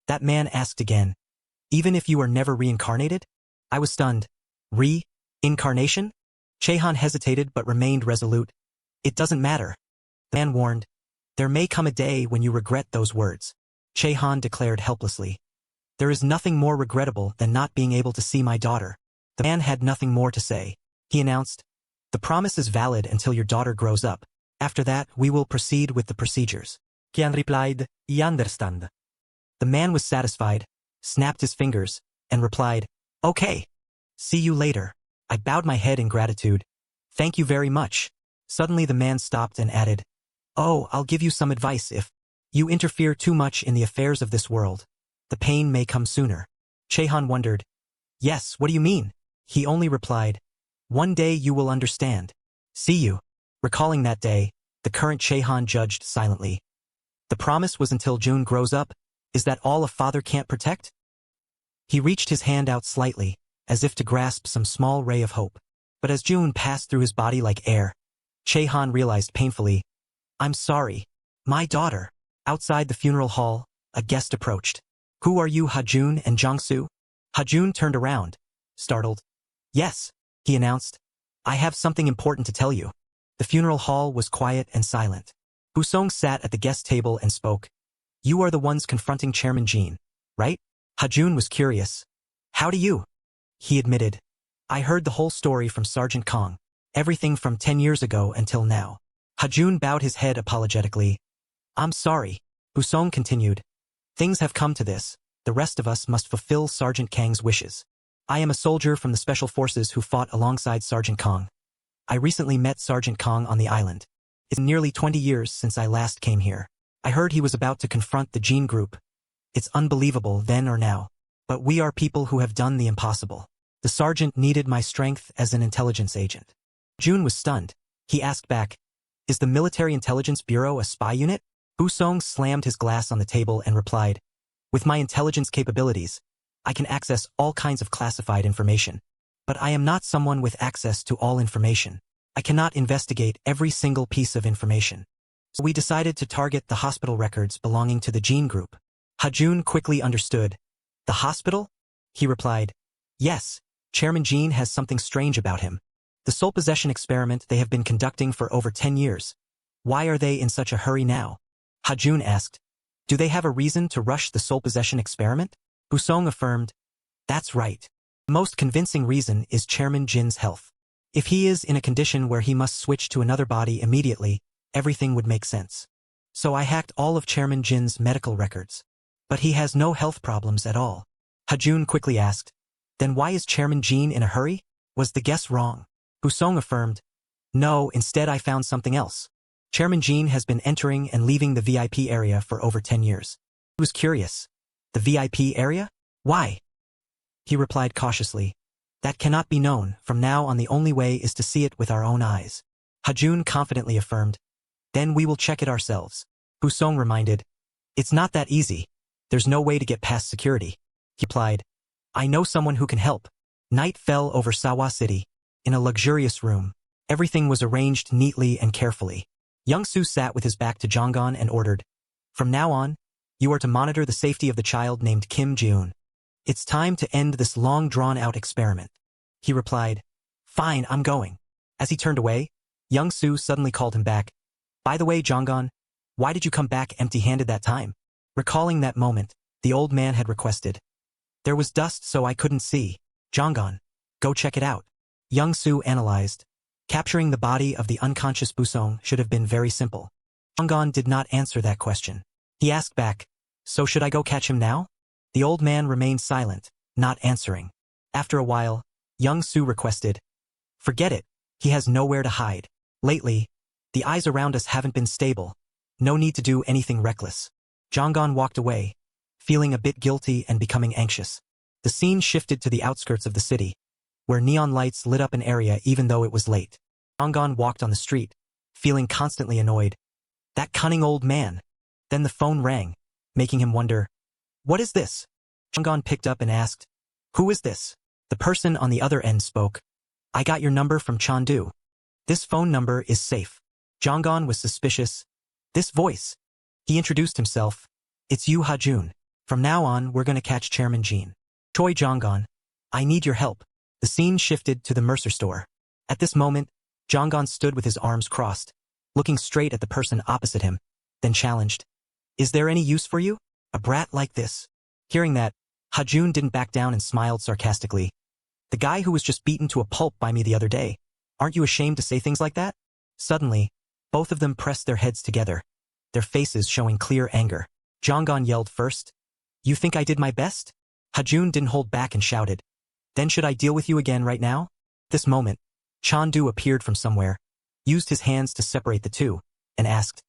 That man asked again, even if you are never reincarnated? I was stunned. Reincarnation? Chehan hesitated but remained resolute. It doesn't matter. The man warned, there may come a day when you regret those words. Chehan declared helplessly, there is nothing more regrettable than not being able to see my daughter. The man had nothing more to say. He announced, the promise is valid until your daughter grows up. After that, we will proceed with the procedures. Kian replied, I understand. The man was satisfied, snapped his fingers, and replied, okay. See you later. I bowed my head in gratitude. Thank you very much. Suddenly the man stopped and added, oh, I'll give you some advice. If you interfere too much in the affairs of this world, the pain may come sooner. Chehan wondered, yes, what do you mean? He only replied, one day you will understand. See you. Recalling that day, the current Chehan judged silently. The promise was until June grows up. Is that all a father can't protect? He reached his hand out slightly, as if to grasp some small ray of hope. But as June passed through his body like air, Chehan realized painfully, I'm sorry. My daughter. Outside the funeral hall, a guest approached. Who are you, Ha-jun and Jong-soo? Ha-jun turned around, startled. Yes, he announced. I have something important to tell you. The funeral hall was quiet and silent. Busong sat at the guest table and spoke. You are the ones confronting Chairman Jean, right? Ha-jun was curious. How do you? He admitted. I heard the whole story from Sergeant Kong. Everything from 10 years ago until now. Ha-jun bowed his head apologetically. I'm sorry. Busong continued. Things have come to this. The rest of us must fulfill Sergeant Kang's wishes. I am a soldier from the Special Forces who fought alongside Sergeant Kong. I recently met Sergeant Kong on the island. It's nearly 20 years since I last came here. I heard he was about to confront the Jean group. It's unbelievable then or now. But we are people who have done the impossible. The sergeant needed my strength as an intelligence agent. June was stunned. He asked back, is the Military Intelligence Bureau a spy unit? Busong slammed his glass on the table and replied, with my intelligence capabilities, I can access all kinds of classified information. But I am not someone with access to all information. I cannot investigate every single piece of information. So we decided to target the hospital records belonging to the Jean group. Ha-jun quickly understood. The hospital? He replied, yes, Chairman Jean has something strange about him. The soul possession experiment they have been conducting for over 10 years. Why are they in such a hurry now? Ha-jun asked, do they have a reason to rush the soul possession experiment? Busong affirmed, that's right. The most convincing reason is Chairman Jin's health. If he is in a condition where he must switch to another body immediately, everything would make sense. So I hacked all of Chairman Jin's medical records. But he has no health problems at all. Ha-jun quickly asked, then why is Chairman Jean in a hurry? Was the guess wrong? Busong affirmed, no, instead I found something else. Chairman Jean has been entering and leaving the VIP area for over 10 years. He was curious. The VIP area? Why? He replied cautiously, that cannot be known. From now on the only way is to see it with our own eyes. Ha-jun confidently affirmed, then we will check it ourselves. Busong reminded, it's not that easy. There's no way to get past security. He replied, I know someone who can help. Night fell over Sawa City. In a luxurious room, everything was arranged neatly and carefully. Young-soo sat with his back to Jonggon and ordered, from now on, you are to monitor the safety of the child named Kim Ji-eun. It's time to end this long-drawn-out experiment. He replied, fine, I'm going. As he turned away, Young-soo suddenly called him back. By the way, Jonggon, why did you come back empty-handed that time? Recalling that moment, the old man had requested. There was dust so I couldn't see. Jonggon, go check it out. Young-soo analyzed. Capturing the body of the unconscious Busong should have been very simple. Jonggon did not answer that question. He asked back, so should I go catch him now? The old man remained silent, not answering. After a while, Young-soo requested, forget it, he has nowhere to hide. Lately, the eyes around us haven't been stable. No need to do anything reckless. Zhanggan walked away, feeling a bit guilty and becoming anxious. The scene shifted to the outskirts of the city, where neon lights lit up an area even though it was late. Zhanggan walked on the street, feeling constantly annoyed. That cunning old man. Then the phone rang, making him wonder, what is this? Zhanggan picked up and asked, who is this? The person on the other end spoke, I got your number from Chandu. This phone number is safe. Zhanggan was suspicious. This voice. He introduced himself. It's you, Hajun. From now on, we're gonna catch Chairman Jean. Choi Zhanggan, I need your help. The scene shifted to the mercer store. At this moment, Zhanggan stood with his arms crossed, looking straight at the person opposite him, then challenged. Is there any use for you? A brat like this? Hearing that, Hajun didn't back down and smiled sarcastically. The guy who was just beaten to a pulp by me the other day. Aren't you ashamed to say things like that? Suddenly, both of them pressed their heads together, their faces showing clear anger. Zhanggan yelled first. You think I did my best? Hajun didn't hold back and shouted. Then should I deal with you again right now? This moment, Chandu appeared from somewhere, used his hands to separate the two, and asked,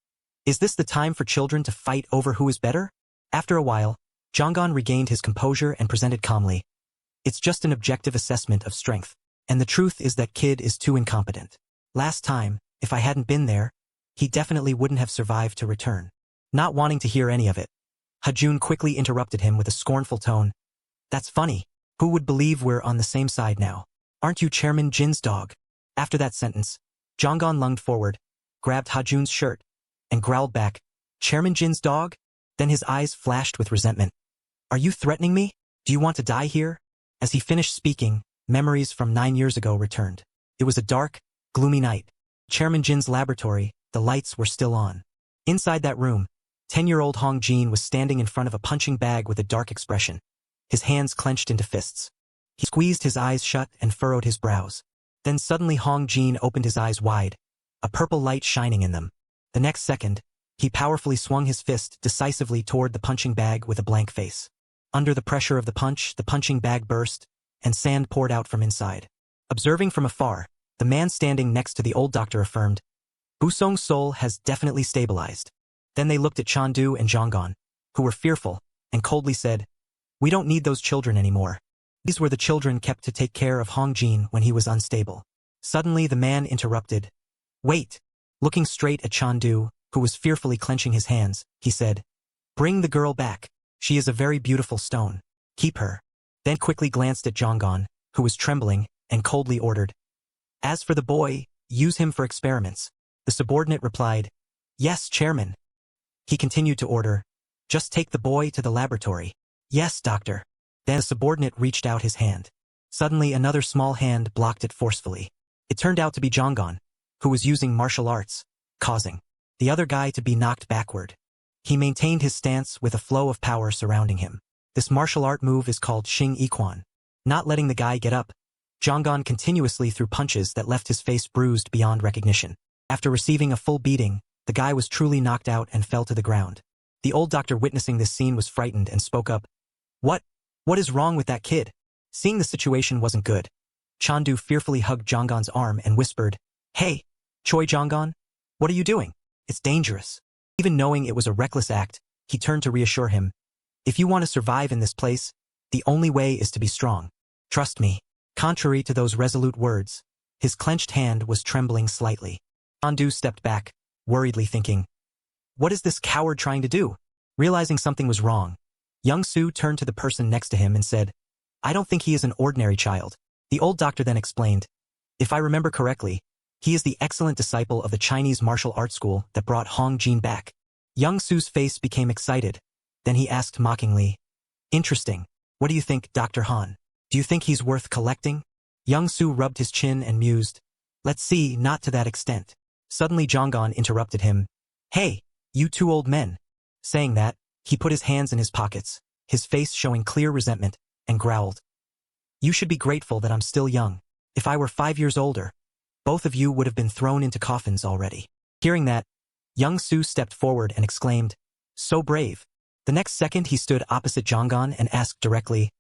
is this the time for children to fight over who is better? After a while, Zhanggan regained his composure and presented calmly. It's just an objective assessment of strength, and the truth is that kid is too incompetent. Last time, if I hadn't been there, he definitely wouldn't have survived to return. Not wanting to hear any of it, Hajun quickly interrupted him with a scornful tone. That's funny. Who would believe we're on the same side now? Aren't you Chairman Jin's dog? After that sentence, Zhanggan lunged forward, grabbed Hajun's shirt, and growled back, Chairman Jin's dog? Then his eyes flashed with resentment. Are you threatening me? Do you want to die here? As he finished speaking, memories from 9 years ago returned. It was a dark, gloomy night. Chairman Jin's laboratory, the lights were still on. Inside that room, 10-year-old Hong Jin was standing in front of a punching bag with a dark expression, his hands clenched into fists. He squeezed his eyes shut and furrowed his brows. Then suddenly Hong Jin opened his eyes wide, a purple light shining in them. The next second, he powerfully swung his fist decisively toward the punching bag with a blank face. Under the pressure of the punching bag burst, and sand poured out from inside. Observing from afar, the man standing next to the old doctor affirmed, Busong's soul has definitely stabilized. Then they looked at Chandu and Zhanggan, who were fearful, and coldly said, we don't need those children anymore. These were the children kept to take care of Hong Jin when he was unstable. Suddenly the man interrupted. Wait! Looking straight at Chandu, who was fearfully clenching his hands, he said, bring the girl back. She is a very beautiful stone. Keep her. Then quickly glanced at Zhanggan, who was trembling, and coldly ordered, as for the boy, use him for experiments. The subordinate replied, yes, Chairman. He continued to order, just take the boy to the laboratory. Yes, doctor. Then the subordinate reached out his hand. Suddenly another small hand blocked it forcefully. It turned out to be Zhanggan, who was using martial arts, causing the other guy to be knocked backward. He maintained his stance with a flow of power surrounding him. This martial art move is called Xing Yiquan. Not letting the guy get up, Zhanggan continuously threw punches that left his face bruised beyond recognition. After receiving a full beating, the guy was truly knocked out and fell to the ground. The old doctor witnessing this scene was frightened and spoke up. What is wrong with that kid? Seeing the situation wasn't good. Chandu fearfully hugged Zhanggan's arm and whispered, hey, Choi Zhanggan, what are you doing? It's dangerous. Even knowing it was a reckless act, he turned to reassure him. If you want to survive in this place, the only way is to be strong. Trust me. Contrary to those resolute words, his clenched hand was trembling slightly. Chandu stepped back, worriedly thinking, what is this coward trying to do? Realizing something was wrong, Young Su turned to the person next to him and said, I don't think he is an ordinary child. The old doctor then explained, if I remember correctly, he is the excellent disciple of the Chinese martial arts school that brought Hong Jin back. Young Su's face became excited. Then he asked mockingly, interesting. What do you think, Dr. Han? Do you think he's worth collecting? Young Su rubbed his chin and mused, let's see, not to that extent. Suddenly Zhanggan interrupted him. Hey, you two old men. Saying that, he put his hands in his pockets, his face showing clear resentment, and growled. You should be grateful that I'm still young. If I were 5 years older, both of you would have been thrown into coffins already. Hearing that, Young Su stepped forward and exclaimed, so brave. The next second he stood opposite Zhanggan and asked directly,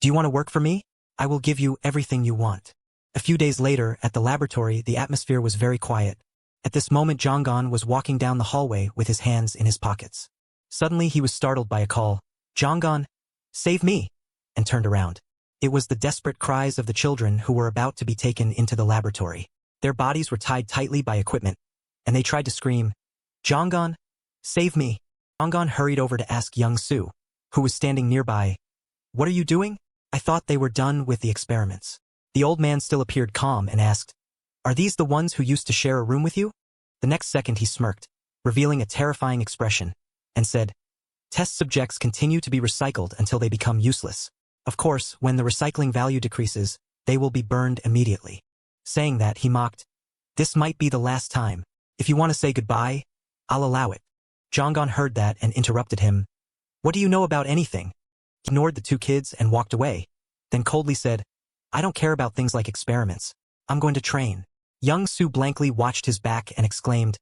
do you want to work for me? I will give you everything you want. A few days later, at the laboratory, the atmosphere was very quiet. At this moment Zhanggan was walking down the hallway with his hands in his pockets. Suddenly he was startled by a call. Jonggon, save me, and turned around. It was the desperate cries of the children who were about to be taken into the laboratory. Their bodies were tied tightly by equipment, and they tried to scream, Jonggon, save me. Jonggon hurried over to ask young Su, who was standing nearby, what are you doing? I thought they were done with the experiments. The old man still appeared calm and asked, are these the ones who used to share a room with you? The next second he smirked, revealing a terrifying expression, and said, test subjects continue to be recycled until they become useless. Of course, when the recycling value decreases, they will be burned immediately. Saying that, he mocked, this might be the last time. If you want to say goodbye, I'll allow it. Jonggon heard that and interrupted him. What do you know about anything? He ignored the two kids and walked away, then coldly said, I don't care about things like experiments. I'm going to train. Young Su blankly watched his back and exclaimed,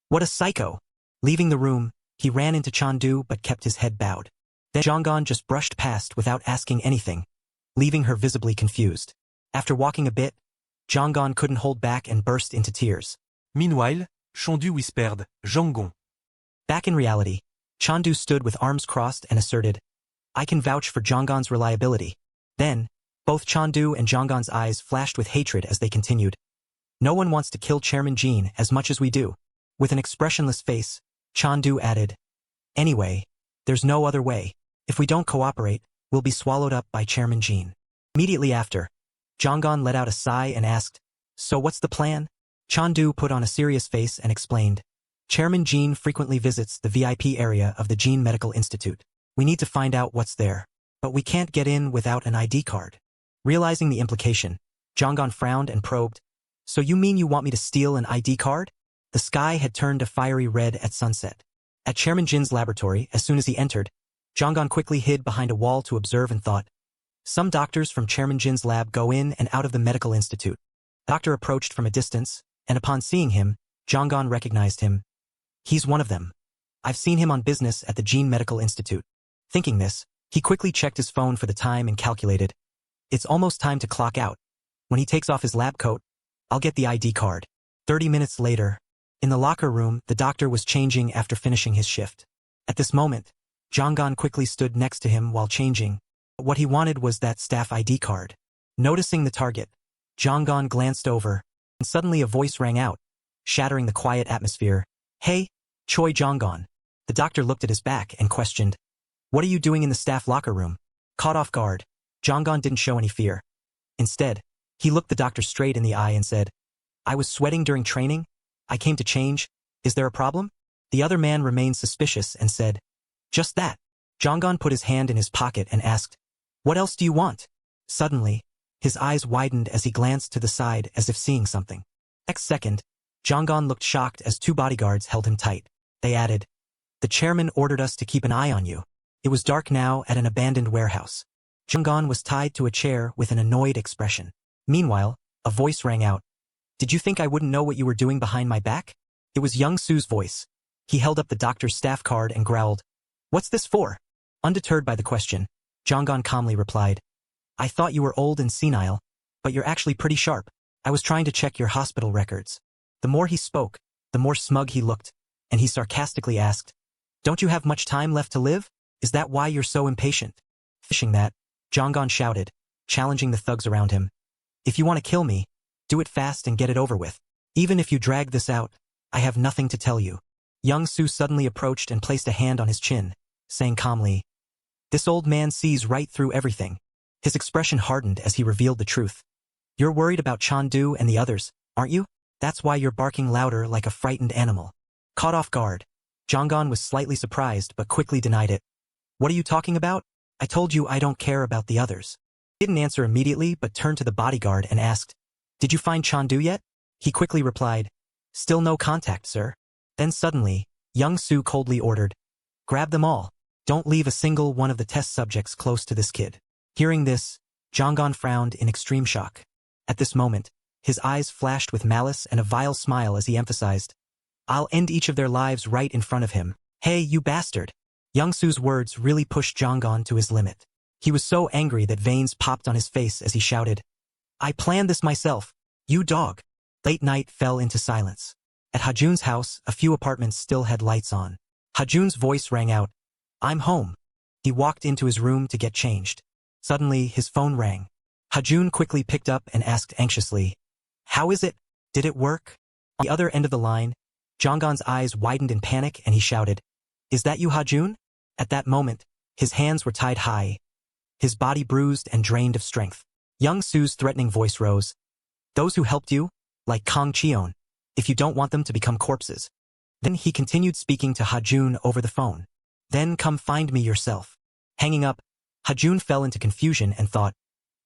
what a psycho! Leaving the room, he ran into Chandu but kept his head bowed. Then Jonggon just brushed past without asking anything, leaving her visibly confused. After walking a bit, Jonggon couldn't hold back and burst into tears. Meanwhile, Chandu whispered, Jonggon. Back in reality, Chandu stood with arms crossed and asserted, I can vouch for Jonggon's reliability. Then, both Chandu and Jonggon's eyes flashed with hatred as they continued. No one wants to kill Chairman Jean as much as we do. With an expressionless face, Chandu added, anyway, there's no other way. If we don't cooperate, we'll be swallowed up by Chairman Jean. Immediately after, Jonggon let out a sigh and asked, so what's the plan? Chandu put on a serious face and explained, Chairman Jean frequently visits the VIP area of the Jean Medical Institute. We need to find out what's there. But we can't get in without an ID card. Realizing the implication, Jonggon frowned and probed, so you mean you want me to steal an ID card? The sky had turned a fiery red at sunset. At Chairman Jin's laboratory, as soon as he entered, Jonggon quickly hid behind a wall to observe and thought, some doctors from Chairman Jin's lab go in and out of the medical institute. The doctor approached from a distance, and upon seeing him, Jonggon recognized him. He's one of them. I've seen him on business at the Jean Medical Institute. Thinking this, he quickly checked his phone for the time and calculated, it's almost time to clock out. When he takes off his lab coat, I'll get the ID card. 30 minutes later, in the locker room, the doctor was changing after finishing his shift. At this moment, Jonggon quickly stood next to him while changing. But what he wanted was that staff ID card. Noticing the target, Jonggon glanced over, and suddenly a voice rang out, shattering the quiet atmosphere. Hey, Choi Jonggon. The doctor looked at his back and questioned, what are you doing in the staff locker room? Caught off guard, Jonggon didn't show any fear. Instead, he looked the doctor straight in the eye and said, I was sweating during training. I came to change. Is there a problem? The other man remained suspicious and said, just that. Jonggon put his hand in his pocket and asked, what else do you want? Suddenly, his eyes widened as he glanced to the side as if seeing something. Next second, Jonggon looked shocked as two bodyguards held him tight. They added, the chairman ordered us to keep an eye on you. It was dark now at an abandoned warehouse. Jonggon was tied to a chair with an annoyed expression. Meanwhile, a voice rang out. Did you think I wouldn't know what you were doing behind my back? It was young Su's voice. He held up the doctor's staff card and growled, what's this for? Undeterred by the question, Jonggon calmly replied, I thought you were old and senile, but you're actually pretty sharp. I was trying to check your hospital records. The more he spoke, the more smug he looked, and he sarcastically asked, don't you have much time left to live? Is that why you're so impatient? Fishing that, Jonggon shouted, challenging the thugs around him. If you want to kill me, do it fast and get it over with. Even if you drag this out, I have nothing to tell you. Young Su suddenly approached and placed a hand on his chin, saying calmly, this old man sees right through everything. His expression hardened as he revealed the truth. You're worried about Chandu and the others, aren't you? That's why you're barking louder like a frightened animal. Caught off guard, Jonggon was slightly surprised but quickly denied it. What are you talking about? I told you I don't care about the others. He didn't answer immediately but turned to the bodyguard and asked, did you find Chandu yet? He quickly replied, still no contact, sir. Then suddenly, young Su coldly ordered, grab them all. Don't leave a single one of the test subjects close to this kid. Hearing this, Jonggon frowned in extreme shock. At this moment, his eyes flashed with malice and a vile smile as he emphasized, I'll end each of their lives right in front of him. Hey, you bastard! Young Su's words really pushed Jonggon to his limit. He was so angry that veins popped on his face as he shouted, I planned this myself, you dog! Late night fell into silence. At Hajun's house, a few apartments still had lights on. Ha-jun's voice rang out. I'm home. He walked into his room to get changed. Suddenly, his phone rang. Ha-jun quickly picked up and asked anxiously, How is it? Did it work? On the other end of the line, Jonggon's eyes widened in panic and he shouted, Is that you, Ha-jun? At that moment, his hands were tied high, his body bruised and drained of strength. Young Su's threatening voice rose. Those who helped you, like Kang Cheon, if you don't want them to become corpses. Then he continued speaking to Ha-jun over the phone. Then come find me yourself. Hanging up, Ha-jun fell into confusion and thought,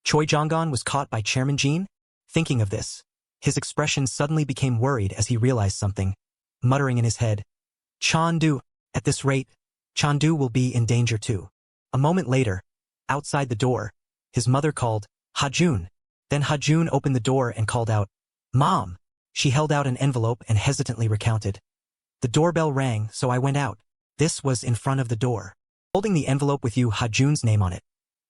Choi Jonggon was caught by Chairman Jin? Thinking of this, his expression suddenly became worried as he realized something, muttering in his head, Chandu, at this rate, Chandu will be in danger too. A moment later, outside the door, his mother called, Ha-jun. Then Ha-jun opened the door and called out, Mom! She held out an envelope and hesitantly recounted. The doorbell rang, so I went out. This was in front of the door. Holding the envelope with you Ha-jun's name on it.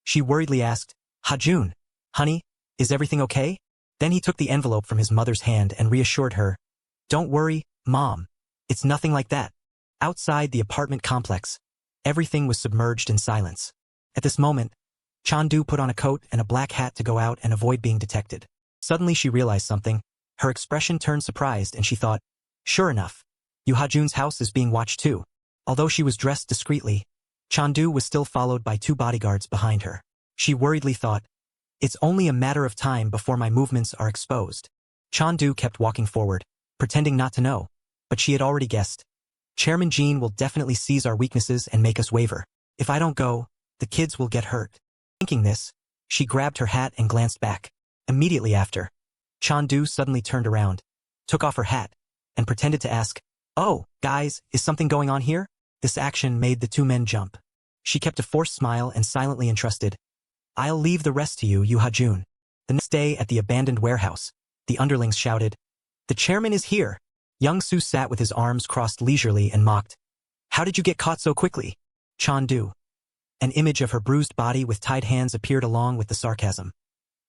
She worriedly asked, Ha-jun, honey, is everything okay? Then he took the envelope from his mother's hand and reassured her, Don't worry, Mom. It's nothing like that. Outside the apartment complex, everything was submerged in silence. At this moment, Chandu put on a coat and a black hat to go out and avoid being detected. Suddenly she realized something. Her expression turned surprised and she thought, Sure enough, Yu Ha-jun's house is being watched too. Although she was dressed discreetly, Chandu was still followed by 2 bodyguards behind her. She worriedly thought, It's only a matter of time before my movements are exposed. Chandu kept walking forward, pretending not to know, but she had already guessed. Chairman Jin will definitely seize our weaknesses and make us waver. If I don't go, the kids will get hurt. Thinking this, she grabbed her hat and glanced back. Immediately after, Chandu suddenly turned around, took off her hat, and pretended to ask, Oh, guys, is something going on here? This action made the 2 men jump. She kept a forced smile and silently entrusted, I'll leave the rest to you, Yu Ha-jun. The next day at the abandoned warehouse, the underlings shouted, The chairman is here. Young Su sat with his arms crossed leisurely and mocked. How did you get caught so quickly? Chandu. An image of her bruised body with tied hands appeared along with the sarcasm.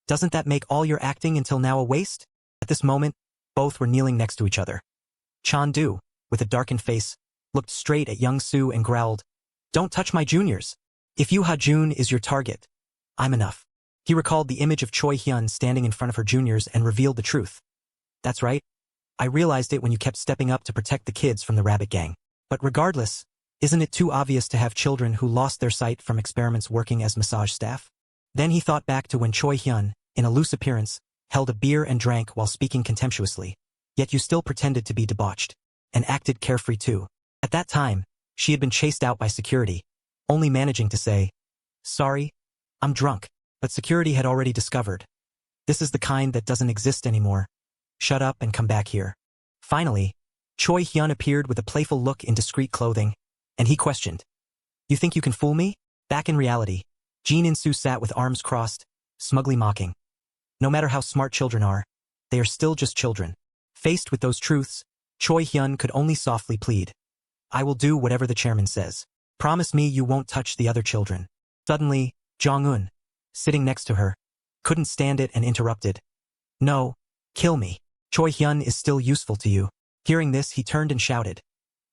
Doesn't that make all your acting until now a waste? At this moment, both were kneeling next to each other. Chandu, with a darkened face, looked straight at young Su and growled, Don't touch my juniors. If Yu Ha-jun is your target, I'm enough. He recalled the image of Choi Hyun standing in front of her juniors and revealed the truth. That's right. I realized it when you kept stepping up to protect the kids from the rabbit gang. But regardless, isn't it too obvious to have children who lost their sight from experiments working as massage staff? Then he thought back to when Choi Hyun, in a loose appearance, held a beer and drank while speaking contemptuously. Yet you still pretended to be debauched, and acted carefree too. At that time, she had been chased out by security, only managing to say, Sorry, I'm drunk. But security had already discovered. This is the kind that doesn't exist anymore. Shut up and come back here. Finally, Choi Hyun appeared with a playful look in discreet clothing, and he questioned, You think you can fool me? Back in reality, Jin In-soo sat with arms crossed, smugly mocking. No matter how smart children are, they are still just children. Faced with those truths, Choi Hyun could only softly plead, I will do whatever the chairman says. Promise me you won't touch the other children. Suddenly, Jong-un, sitting next to her, couldn't stand it and interrupted. No, kill me. Choi Hyun is still useful to you. Hearing this, he turned and shouted,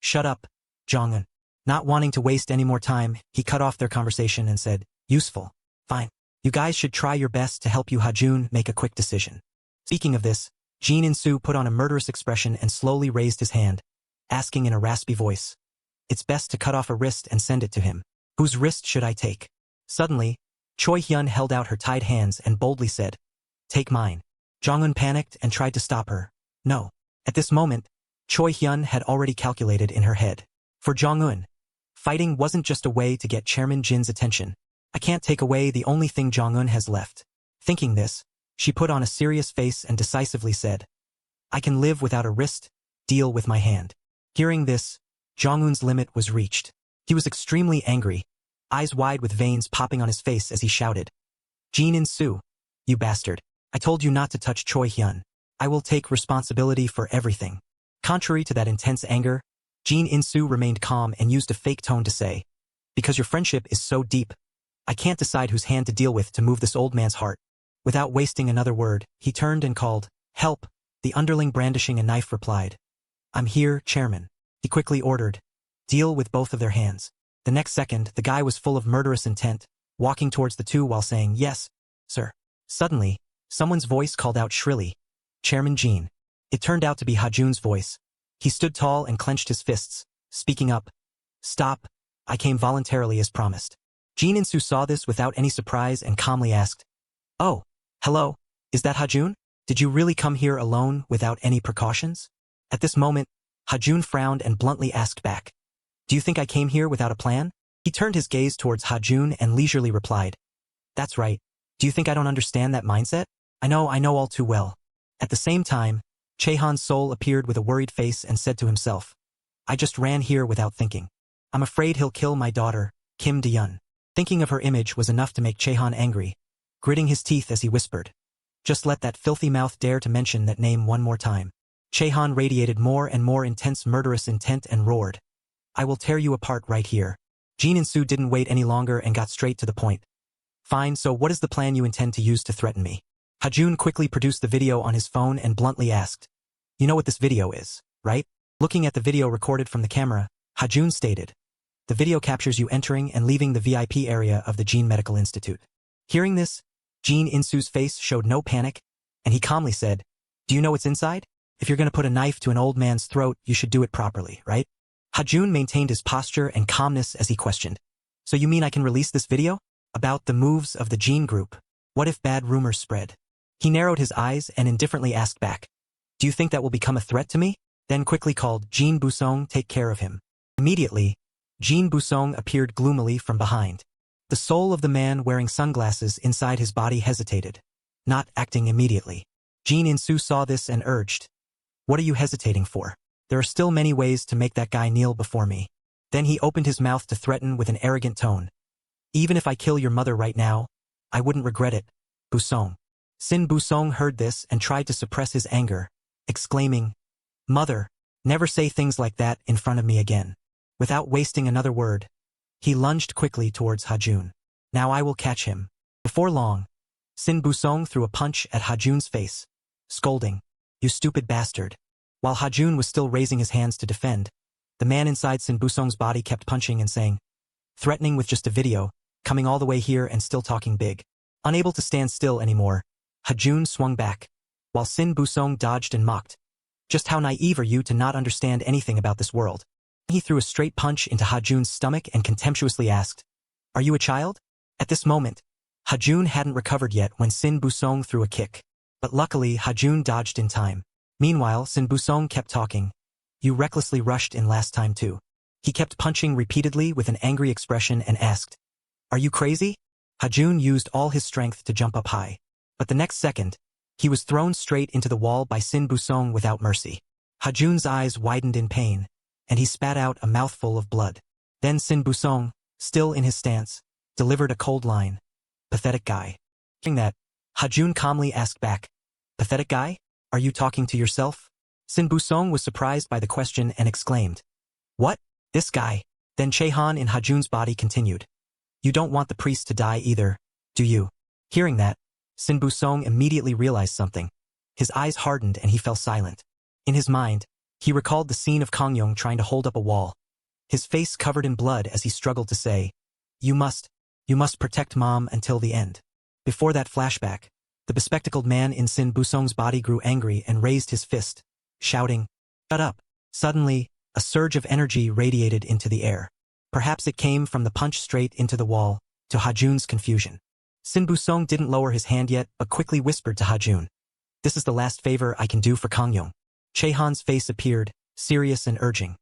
Shut up, Jong-un. Not wanting to waste any more time, he cut off their conversation and said, Useful. Fine. You guys should try your best to help Yu Ha-jun make a quick decision. Speaking of this, Jin In-soo put on a murderous expression and slowly raised his hand, asking in a raspy voice, It's best to cut off a wrist and send it to him. Whose wrist should I take? Suddenly, Choi Hyun held out her tied hands and boldly said, Take mine. Jong-un panicked and tried to stop her. No. At this moment, Choi Hyun had already calculated in her head. For Jong-un, fighting wasn't just a way to get Chairman Jin's attention. I can't take away the only thing Jong-un has left. Thinking this, she put on a serious face and decisively said, I can live without a wrist, deal with my hand. Hearing this, Jong-un's limit was reached. He was extremely angry, eyes wide with veins popping on his face as he shouted, Jin In-soo, you bastard. I told you not to touch Choi Hyun. I will take responsibility for everything. Contrary to that intense anger, Jin In-soo remained calm and used a fake tone to say, Because your friendship is so deep, I can't decide whose hand to deal with to move this old man's heart. Without wasting another word, he turned and called, Help! The underling brandishing a knife replied, I'm here, Chairman. He quickly ordered, Deal with both of their hands. The next second, the guy was full of murderous intent, walking towards the two while saying, "Yes, sir." Suddenly, someone's voice called out shrilly, "Chairman Jean." It turned out to be Ha-jun's voice. He stood tall and clenched his fists, speaking up. "Stop. I came voluntarily as promised." Jean In-soo saw this without any surprise and calmly asked, "Oh, hello, is that Ha-jun? Did you really come here alone without any precautions?" At this moment, Ha-jun frowned and bluntly asked back, "Do you think I came here without a plan?" He turned his gaze towards Ha-jun and leisurely replied, "That's right. Do you think I don't understand that mindset? I know all too well." At the same time, Chaehan's soul appeared with a worried face and said to himself, "I just ran here without thinking. I'm afraid he'll kill my daughter, Kim Do-yeon." Thinking of her image was enough to make Chaehan angry, gritting his teeth as he whispered, "Just let that filthy mouth dare to mention that name one more time." Chaehan radiated more and more intense murderous intent and roared, "I will tear you apart right here." Jean In-soo didn't wait any longer and got straight to the point. "Fine, so what is the plan you intend to use to threaten me?" Ha-jun quickly produced the video on his phone and bluntly asked, "You know what this video is, right?" Looking at the video recorded from the camera, Ha-jun stated, "The video captures you entering and leaving the VIP area of the Jean Medical Institute." Hearing this, Jean In-soo's face showed no panic, and he calmly said, "Do you know what's inside? If you're going to put a knife to an old man's throat, you should do it properly, right?" Ha-jun maintained his posture and calmness as he questioned, "So you mean I can release this video? About the moves of the Jean group? What if bad rumors spread?" He narrowed his eyes and indifferently asked back, "Do you think that will become a threat to me?" Then quickly called, "Jean Busong, take care of him." Immediately, Jean Busong appeared gloomily from behind. The soul of the man wearing sunglasses inside his body hesitated, not acting immediately. Jean In-soo saw this and urged, "What are you hesitating for? There are still many ways to make that guy kneel before me." Then he opened his mouth to threaten with an arrogant tone, "Even if I kill your mother right now, I wouldn't regret it, Busong." Sin Busong heard this and tried to suppress his anger, exclaiming, "Mother, never say things like that in front of me again." Without wasting another word, he lunged quickly towards Ha-jun. "Now I will catch him." Before long, Sin Busong threw a punch at Ha-jun's face, scolding, "You stupid bastard." While Ha-jun was still raising his hands to defend, the man inside Sin Busong's body kept punching and saying, threatening with just a video, coming all the way here and still talking big. Unable to stand still anymore, Ha-jun swung back, while Sin Busong dodged and mocked, "Just how naive are you to not understand anything about this world?" He threw a straight punch into Ha-jun's stomach and contemptuously asked, "Are you a child?" At this moment, Ha-jun hadn't recovered yet when Sin Busong threw a kick, but luckily Ha-jun dodged in time. Meanwhile, Sin Busong kept talking, "You recklessly rushed in last time too." He kept punching repeatedly with an angry expression and asked, "Are you crazy?" Ha-jun used all his strength to jump up high, but the next second, he was thrown straight into the wall by Sin Busong without mercy. Ha-jun's eyes widened in pain, and he spat out a mouthful of blood. Then Sin Busong, still in his stance, delivered a cold line, "Pathetic guy." Hearing that, Ha-jun calmly asked back, "Pathetic guy? Are you talking to yourself?" Sin Busong was surprised by the question and exclaimed, "What? This guy?" Then Chaehan in Ha-jun's body continued, "You don't want the priest to die either, do you?" Hearing that, Sin Busong immediately realized something. His eyes hardened and he fell silent. In his mind, he recalled the scene of Kongyong trying to hold up a wall, his face covered in blood as he struggled to say, You must protect Mom until the end." Before that flashback, the bespectacled man in Sin Busong's body grew angry and raised his fist, shouting, "Shut up." Suddenly, a surge of energy radiated into the air. Perhaps it came from the punch straight into the wall, to Ha-jun's confusion. Sin Busong didn't lower his hand yet but quickly whispered to Ha-jun, "This is the last favor I can do for Kongyong." Chaehan's face appeared, serious and urging,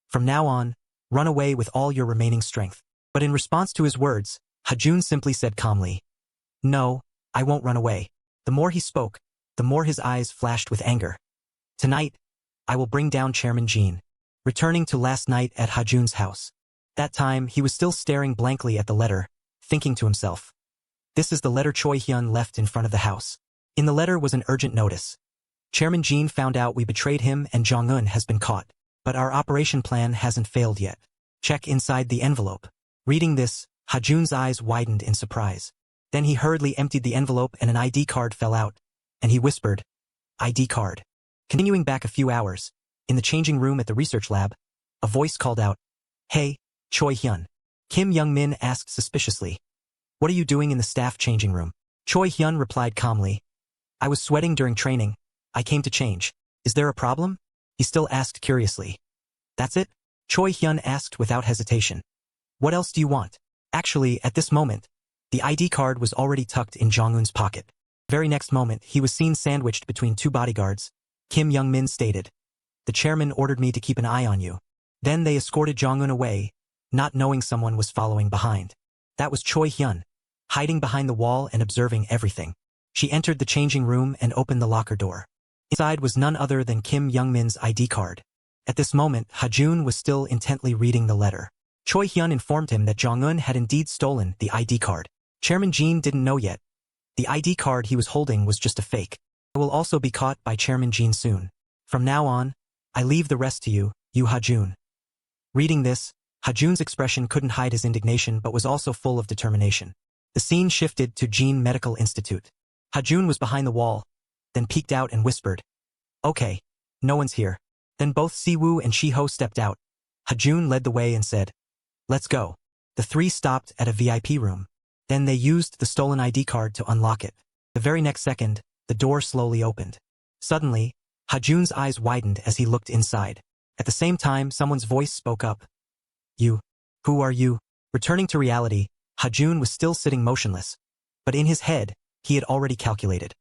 "From now on, run away with all your remaining strength." But in response to his words, Ha-jun simply said calmly, "No, I won't run away." The more he spoke, the more his eyes flashed with anger. "Tonight, I will bring down Chairman Jean." Returning to last night at Ha-jun's house. That time, he was still staring blankly at the letter, thinking to himself, "This is the letter Choi Hyun left in front of the house." In the letter was an urgent notice. "Chairman Jean found out we betrayed him and Jong-un has been caught, but our operation plan hasn't failed yet. Check inside the envelope." Reading this, Ha-jun's eyes widened in surprise. Then he hurriedly emptied the envelope and an ID card fell out, and he whispered, "ID card." Continuing back a few hours, in the changing room at the research lab, a voice called out, Hey, Choi Hyun. Kim Young-min asked suspiciously. What are you doing in the staff changing room? Choi Hyun replied calmly. I was sweating during training. I came to change. Is there a problem? He still asked curiously. That's it? Choi Hyun asked without hesitation. What else do you want? Actually, at this moment, the ID card was already tucked in Jong-un's pocket. The very next moment, he was seen sandwiched between two bodyguards. Kim Young-min stated. The chairman ordered me to keep an eye on you. Then they escorted Jong-un away, not knowing someone was following behind. That was Choi Hyun, hiding behind the wall and observing everything. She entered the changing room and opened the locker door. Inside was none other than Kim Young-min's ID card. At this moment, Ha-jun was still intently reading the letter. Choi Hyun informed him that Jong-un had indeed stolen the ID card. Chairman Jin didn't know yet. The ID card he was holding was just a fake. I will also be caught by Chairman Jin soon. From now on, I leave the rest to you, Ha-jun. Reading this, Ha-jun's expression couldn't hide his indignation but was also full of determination. The scene shifted to Jin Medical Institute. Ha-jun was behind the wall, then peeked out and whispered. Okay, no one's here. Then both Si-woo and Chi-ho stepped out. Ha-jun led the way and said, Let's go. The three stopped at a VIP room. Then they used the stolen ID card to unlock it. The very next second, the door slowly opened. Suddenly, Ha-jun's eyes widened as he looked inside. At the same time, someone's voice spoke up. You. Who are you? Returning to reality, Ha-jun was still sitting motionless. But in his head, he had already calculated.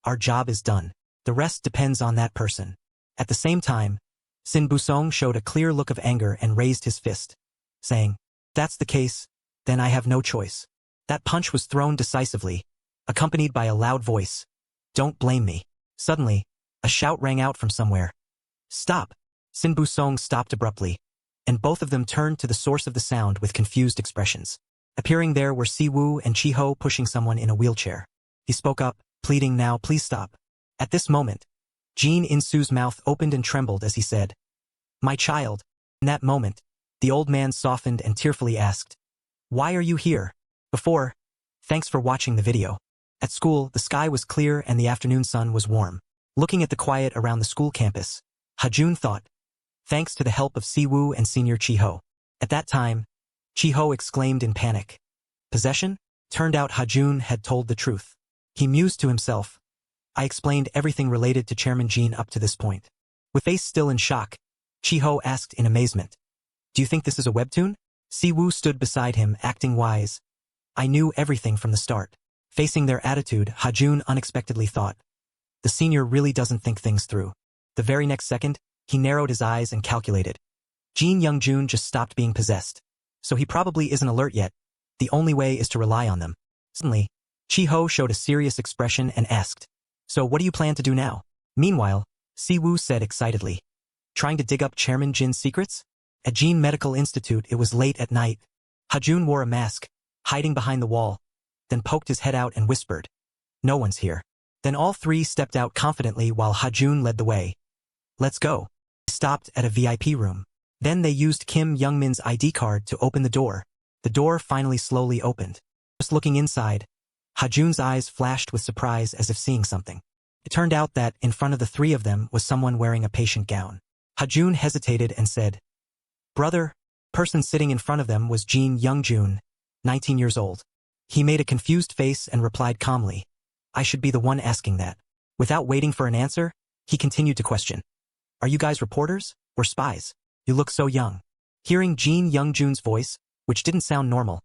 Our job is done. The rest depends on that person. At the same time, Sin Busong showed a clear look of anger and raised his fist, saying, That's the case, then I have no choice. That punch was thrown decisively, accompanied by a loud voice. Don't blame me. Suddenly, a shout rang out from somewhere. Stop! Sin Busong stopped abruptly, and both of them turned to the source of the sound with confused expressions. Appearing there were Si-woo and Chi-ho pushing someone in a wheelchair. He spoke up, pleading, Now please stop. At this moment, Jin In-soo's mouth opened and trembled as he said, My child. In that moment, the old man softened and tearfully asked, Why are you here? Before, thanks for watching the video. At school, the sky was clear and the afternoon sun was warm. Looking at the quiet around the school campus, Ha-jun thought, thanks to the help of Si-woo and Senior Chi-ho. At that time, Chi-ho exclaimed in panic. Possession? Turned out Ha-jun had told the truth. He mused to himself. I explained everything related to Chairman Jin up to this point. With face still in shock, Chi-ho asked in amazement. Do you think this is a webtoon? Si-woo stood beside him, acting wise. I knew everything from the start. Facing their attitude, Ha-jun unexpectedly thought. The senior really doesn't think things through. The very next second, he narrowed his eyes and calculated. Jin Young-jun just stopped being possessed. So he probably isn't alert yet. The only way is to rely on them. Suddenly, Chi-ho showed a serious expression and asked, So what do you plan to do now? Meanwhile, Si-woo said excitedly, Trying to dig up Chairman Jin's secrets? At Jin Medical Institute it was late at night. Ha-jun wore a mask, hiding behind the wall, then poked his head out and whispered, No one's here. Then all three stepped out confidently while Ha-jun led the way. Let's go. They stopped at a VIP room. Then they used Kim Young-min's ID card to open the door. The door finally slowly opened. Just looking inside, Ha-jun's eyes flashed with surprise as if seeing something. It turned out that in front of the three of them was someone wearing a patient gown. Ha-jun hesitated and said, Brother. Person sitting in front of them was Jin Young-jun, 19 years old. He made a confused face and replied calmly, I should be the one asking that. Without waiting for an answer, he continued to question. Are you guys reporters or spies? You look so young. Hearing Jin Young-jun's voice, which didn't sound normal,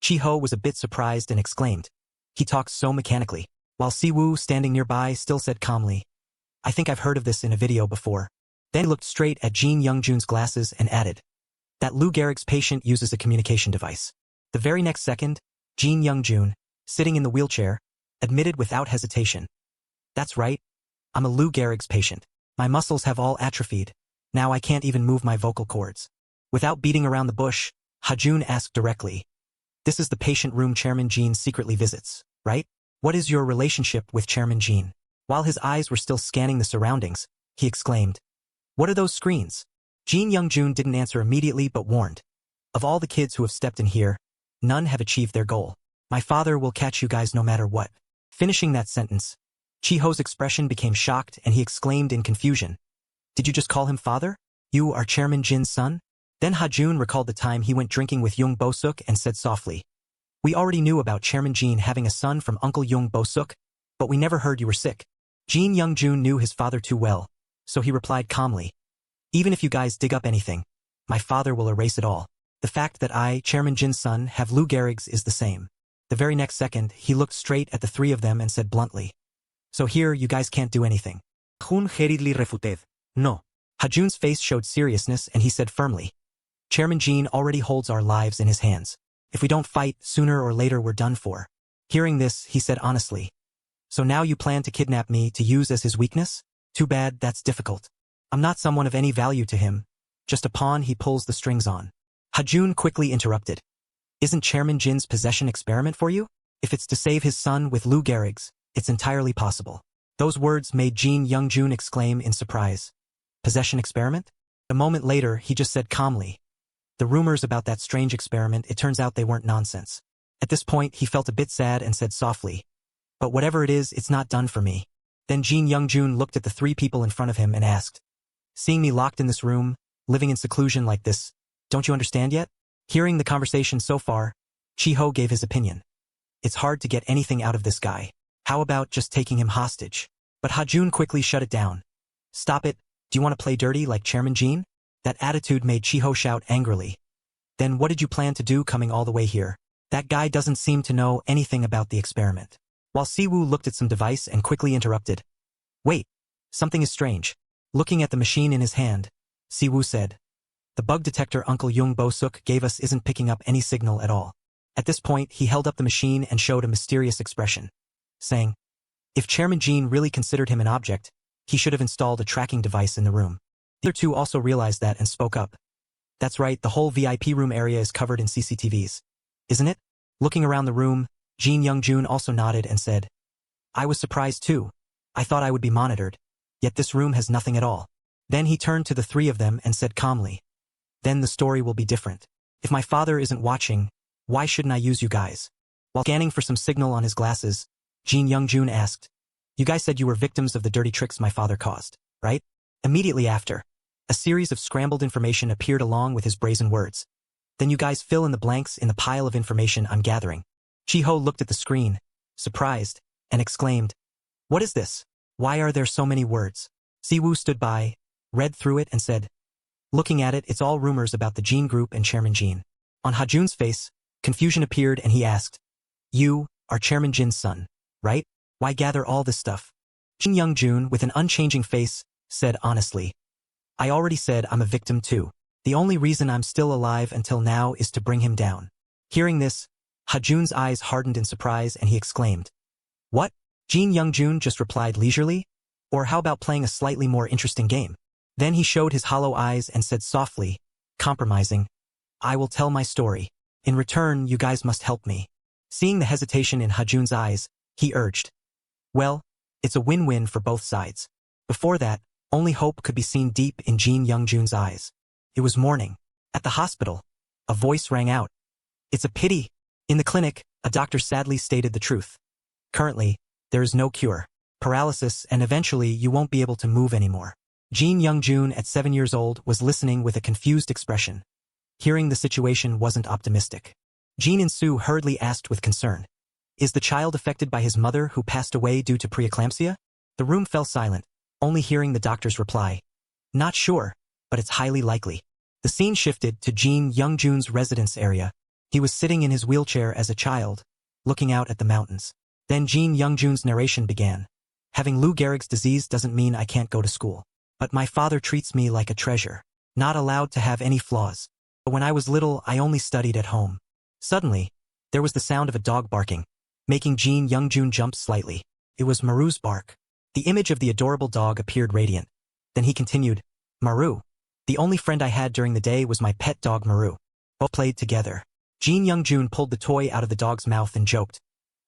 Chi-ho was a bit surprised and exclaimed. He talked so mechanically, while Si-woo standing nearby still said calmly, I think I've heard of this in a video before. Then he looked straight at Jin Young-jun's glasses and added, That Lou Gehrig's patient uses a communication device. The very next second, Jin Young-jun, sitting in the wheelchair, admitted without hesitation. That's right. I'm a Lou Gehrig's patient. My muscles have all atrophied. Now I can't even move my vocal cords. Without beating around the bush, Ha-jun asked directly. This is the patient room Chairman Jin secretly visits, right? What is your relationship with Chairman Jin? While his eyes were still scanning the surroundings, he exclaimed. What are those screens? Jin Young-jun didn't answer immediately but warned. Of all the kids who have stepped in here, none have achieved their goal. My father will catch you guys no matter what. Finishing that sentence, Chi-ho's expression became shocked and he exclaimed in confusion. Did you just call him father? You are Chairman Jin's son? Then Ha-jun recalled the time he went drinking with Young Bo-suk and said softly, "We already knew about Chairman Jean having a son from Uncle Young Bo-suk, but we never heard you were sick." Jean Young-jun knew his father too well, so he replied calmly, "Even if you guys dig up anything, my father will erase it all. The fact that I, Chairman Jin's son, have Lou Gehrig's is the same." The very next second, he looked straight at the three of them and said bluntly, "So here you guys can't do anything." Hun hurriedly refuted, "No." Ha-jun's face showed seriousness and he said firmly, "Chairman Jean already holds our lives in his hands. If we don't fight, sooner or later we're done for." Hearing this, he said honestly, "So now you plan to kidnap me to use as his weakness? Too bad, that's difficult. I'm not someone of any value to him, just a pawn he pulls the strings on." Ha-jun quickly interrupted, "Isn't Chairman Jin's possession experiment for you? If it's to save his son with Lou Gehrig's, it's entirely possible." Those words made Jean Young-jun exclaim in surprise. "Possession experiment?" A moment later, he just said calmly, "The rumors about that strange experiment, it turns out they weren't nonsense." At this point, he felt a bit sad and said softly, "But whatever it is, it's not done for me." Then Jean Young-jun looked at the three people in front of him and asked, "Seeing me locked in this room, living in seclusion like this, don't you understand yet?" Hearing the conversation so far, Chi-ho gave his opinion. "It's hard to get anything out of this guy. How about just taking him hostage?" But Ha-jun quickly shut it down. "Stop it, do you want to play dirty like Chairman Jean?" That attitude made Chi-ho shout angrily. "Then what did you plan to do coming all the way here? That guy doesn't seem to know anything about the experiment." While Siwoo looked at some device and quickly interrupted, "Wait, something is strange." Looking at the machine in his hand, Siwoo said, "The bug detector Uncle Young Bo-suk gave us isn't picking up any signal at all." At this point, he held up the machine and showed a mysterious expression, saying, "If Chairman Jean really considered him an object, he should have installed a tracking device in the room." The other two also realized that and spoke up. "That's right, the whole VIP room area is covered in CCTVs. Isn't it?" Looking around the room, Jean Young-jun also nodded and said, "I was surprised too. I thought I would be monitored, yet this room has nothing at all." Then he turned to the three of them and said calmly, "Then the story will be different. If my father isn't watching, why shouldn't I use you guys?" While scanning for some signal on his glasses, Jean Young-jun asked, "You guys said you were victims of the dirty tricks my father caused, right?" Immediately after, a series of scrambled information appeared along with his brazen words. "Then you guys fill in the blanks in the pile of information I'm gathering." Chi-ho looked at the screen, surprised, and exclaimed, "What is this? Why are there so many words?" Siwoo stood by, read through it and said, "Looking at it, it's all rumors about the Jean Group and Chairman Jean." On Ha-jun's face, confusion appeared and he asked, "You are Chairman Jin's son, right? Why gather all this stuff?" Jean Young-jun, with an unchanging face, said honestly, "I already said I'm a victim too. The only reason I'm still alive until now is to bring him down." Hearing this, Ha-jun's eyes hardened in surprise and he exclaimed, "What?" Jean Young-jun just replied leisurely, "Or how about playing a slightly more interesting game?" Then he showed his hollow eyes and said softly, compromising, "I will tell my story. In return, you guys must help me." Seeing the hesitation in Ha-jun's eyes, he urged, "Well, it's a win-win for both sides." Before that, only hope could be seen deep in Jean Young-jun's eyes. It was morning. At the hospital, a voice rang out. "It's a pity." In the clinic, a doctor sadly stated the truth. "Currently, there is no cure. Paralysis, and eventually you won't be able to move anymore." Jean Young-jun, at 7 years old, was listening with a confused expression. Hearing the situation wasn't optimistic. Jean and Sue hurriedly asked with concern, "Is the child affected by his mother who passed away due to preeclampsia?" The room fell silent, only hearing the doctor's reply, "Not sure, but it's highly likely." The scene shifted to Jean Young-jun's residence area. He was sitting in his wheelchair as a child, looking out at the mountains. Then Jean Young-jun's narration began. "Having Lou Gehrig's disease doesn't mean I can't go to school. But my father treats me like a treasure, not allowed to have any flaws. But when I was little, I only studied at home." Suddenly, there was the sound of a dog barking, making Jean Young-jun jump slightly. It was Maru's bark. The image of the adorable dog appeared radiant. Then he continued, "Maru, the only friend I had during the day was my pet dog Maru. Both played together." Jean Young-jun pulled the toy out of the dog's mouth and joked,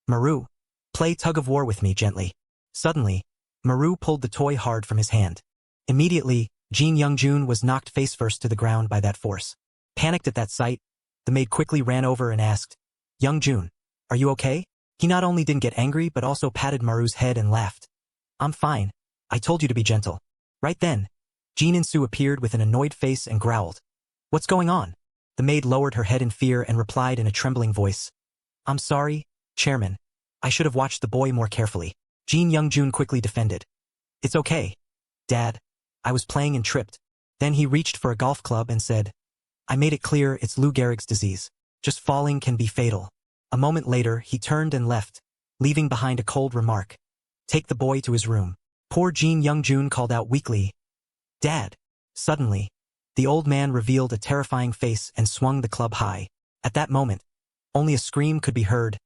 "Maru, play tug-of-war with me gently." Suddenly, Maru pulled the toy hard from his hand. Immediately, Jean Young-jun was knocked face-first to the ground by that force. Panicked at that sight, the maid quickly ran over and asked, "Young-jun, are you okay?" He not only didn't get angry but also patted Maru's head and laughed. "I'm fine. I told you to be gentle." Right then, Jean and Sue appeared with an annoyed face and growled, What's going on? The maid lowered her head in fear and replied in a trembling voice. I'm sorry, Chairman. I should have watched the boy more carefully. Jin Young-jun quickly defended. It's okay. Dad. I was playing and tripped. Then he reached for a golf club and said, I made it clear it's Lou Gehrig's disease. Just falling can be fatal. A moment later, he turned and left, leaving behind a cold remark. Take the boy to his room. Poor Jin Young-jun called out weakly. Dad. Suddenly, the old man revealed a terrifying face and swung the club high. At that moment, only a scream could be heard.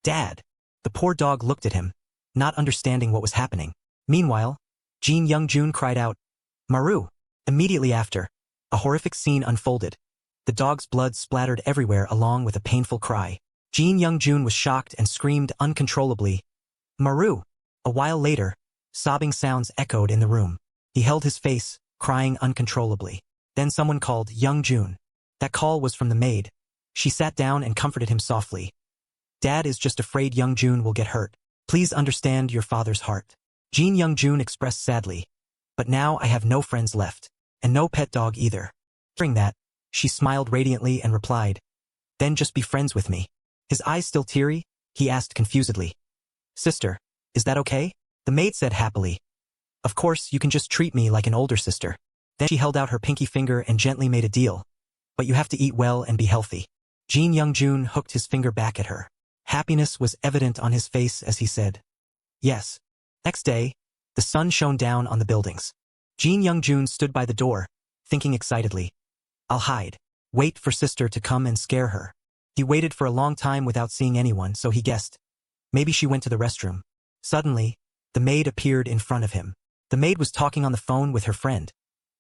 Dad. The poor dog looked at him, not understanding what was happening. Meanwhile, Jin Young-jun cried out, Maru. Immediately after, a horrific scene unfolded. The dog's blood splattered everywhere along with a painful cry. Jin Young-jun was shocked and screamed uncontrollably, Maru. A while later, sobbing sounds echoed in the room. He held his face, crying uncontrollably. Then someone called Young-jun. That call was from the maid. She sat down and comforted him softly. Dad is just afraid Young-jun will get hurt. Please understand your father's heart. Jin Young-jun expressed sadly. But now I have no friends left. And no pet dog either. Hearing that, she smiled radiantly and replied, Then just be friends with me. His eyes still teary, he asked confusedly. Sister, is that okay? The maid said happily. Of course, you can just treat me like an older sister. Then she held out her pinky finger and gently made a deal. But you have to eat well and be healthy. Jin Young-jun hooked his finger back at her. Happiness was evident on his face as he said, Yes. Next day, the sun shone down on the buildings. Jin Young-jun stood by the door, thinking excitedly. I'll hide. Wait for sister to come and scare her. He waited for a long time without seeing anyone, so he guessed. Maybe she went to the restroom. Suddenly, the maid appeared in front of him. The maid was talking on the phone with her friend.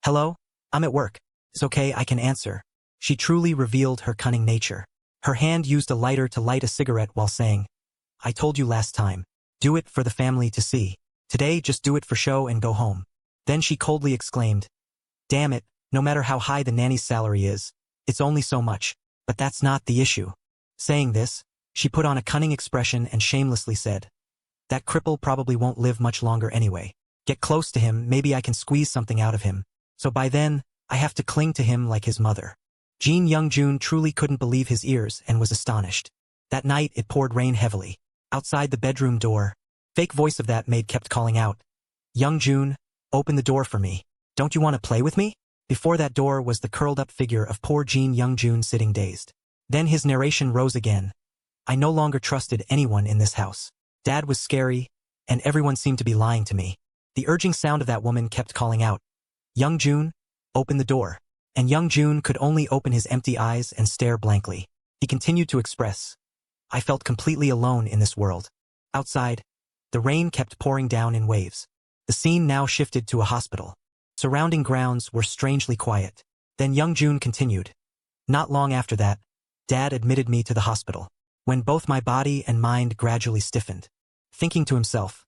Hello? I'm at work. It's okay, I can answer. She truly revealed her cunning nature. Her hand used a lighter to light a cigarette while saying, I told you last time. Do it for the family to see. Today, just do it for show and go home. Then she coldly exclaimed, Damn it, no matter how high the nanny's salary is, it's only so much. But that's not the issue. Saying this, she put on a cunning expression and shamelessly said, That cripple probably won't live much longer anyway. Get close to him, maybe I can squeeze something out of him. So by then, I have to cling to him like his mother. Jin Young-jun truly couldn't believe his ears and was astonished. That night, it poured rain heavily. Outside the bedroom door, fake voice of that maid kept calling out, Young-jun, open the door for me. Don't you want to play with me? Before that door was the curled-up figure of poor Jin Young-jun sitting dazed. Then his narration rose again. I no longer trusted anyone in this house. Dad was scary, and everyone seemed to be lying to me. The urging sound of that woman kept calling out, Young-jun, open the door. And Young-jun could only open his empty eyes and stare blankly. He continued to express, I felt completely alone in this world. Outside, the rain kept pouring down in waves. The scene now shifted to a hospital. Surrounding grounds were strangely quiet. Then Young-jun continued. Not long after that, Dad admitted me to the hospital, when both my body and mind gradually stiffened. Thinking to himself,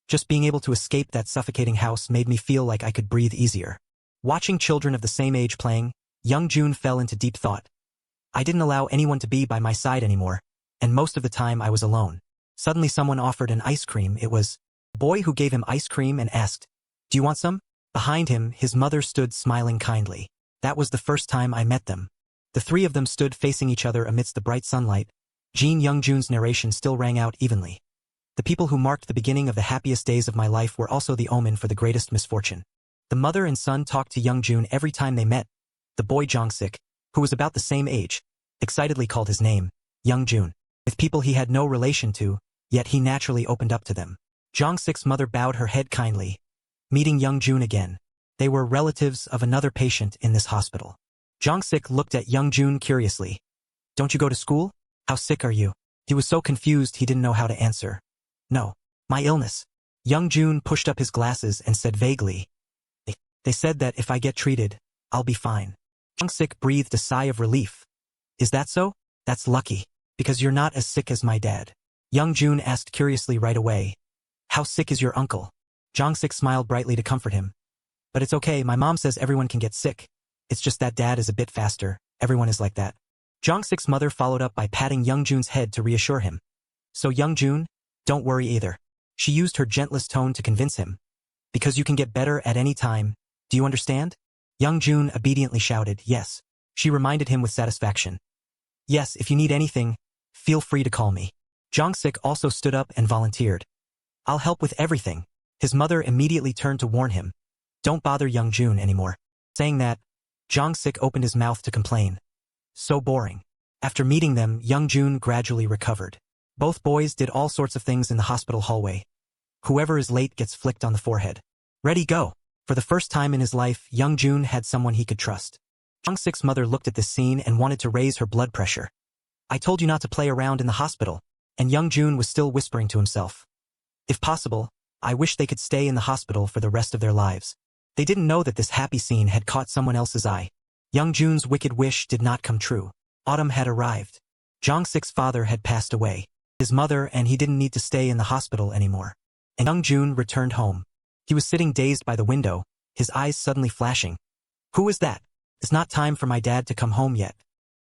just being able to escape that suffocating house made me feel like I could breathe easier. Watching children of the same age playing, Young-jun fell into deep thought. I didn't allow anyone to be by my side anymore, and most of the time I was alone. Suddenly someone offered an ice cream. It was a boy who gave him ice cream and asked, Do you want some? Behind him, his mother stood smiling kindly. That was the first time I met them. The three of them stood facing each other amidst the bright sunlight. Jin Young-jun's narration still rang out evenly. The people who marked the beginning of the happiest days of my life were also the omen for the greatest misfortune. The mother and son talked to Young-jun every time they met. The boy Jong-sik, who was about the same age, excitedly called his name, Young-jun, with people he had no relation to, yet he naturally opened up to them. Jong-sik's mother bowed her head kindly, meeting Young-jun again. They were relatives of another patient in this hospital. Jong-sik looked at Young-jun curiously. Don't you go to school? How sick are you? He was so confused he didn't know how to answer. No, my illness. Young-jun pushed up his glasses and said vaguely, They said that if I get treated, I'll be fine. Jong-sik breathed a sigh of relief. Is that so? That's lucky, because you're not as sick as my dad. Young-jun asked curiously right away. How sick is your uncle? Jong-sik smiled brightly to comfort him. But it's okay, my mom says everyone can get sick. It's just that dad is a bit faster, everyone is like that. Jong-sik's mother followed up by patting Young-jun's head to reassure him. So Young-jun, don't worry either. She used her gentlest tone to convince him. Because you can get better at any time. Do you understand? Young-jun obediently shouted, yes. She reminded him with satisfaction. Yes, if you need anything, feel free to call me. Jong-sik also stood up and volunteered. I'll help with everything. His mother immediately turned to warn him. Don't bother Young Jun anymore. Saying that, Jong-sik opened his mouth to complain. So boring. After meeting them, Young Jun gradually recovered. Both boys did all sorts of things in the hospital hallway. Whoever is late gets flicked on the forehead. Ready, go. For the first time in his life, Young Jun had someone he could trust. Jong-sik's mother looked at this scene and wanted to raise her blood pressure. I told you not to play around in the hospital, and Young Jun was still whispering to himself. If possible, I wish they could stay in the hospital for the rest of their lives. They didn't know that this happy scene had caught someone else's eye. Young Jun's wicked wish did not come true. Autumn had arrived. Jong-sik's father had passed away. His mother and he didn't need to stay in the hospital anymore. And Young Jun returned home. He was sitting dazed by the window, his eyes suddenly flashing. Who is that? It's not time for my dad to come home yet.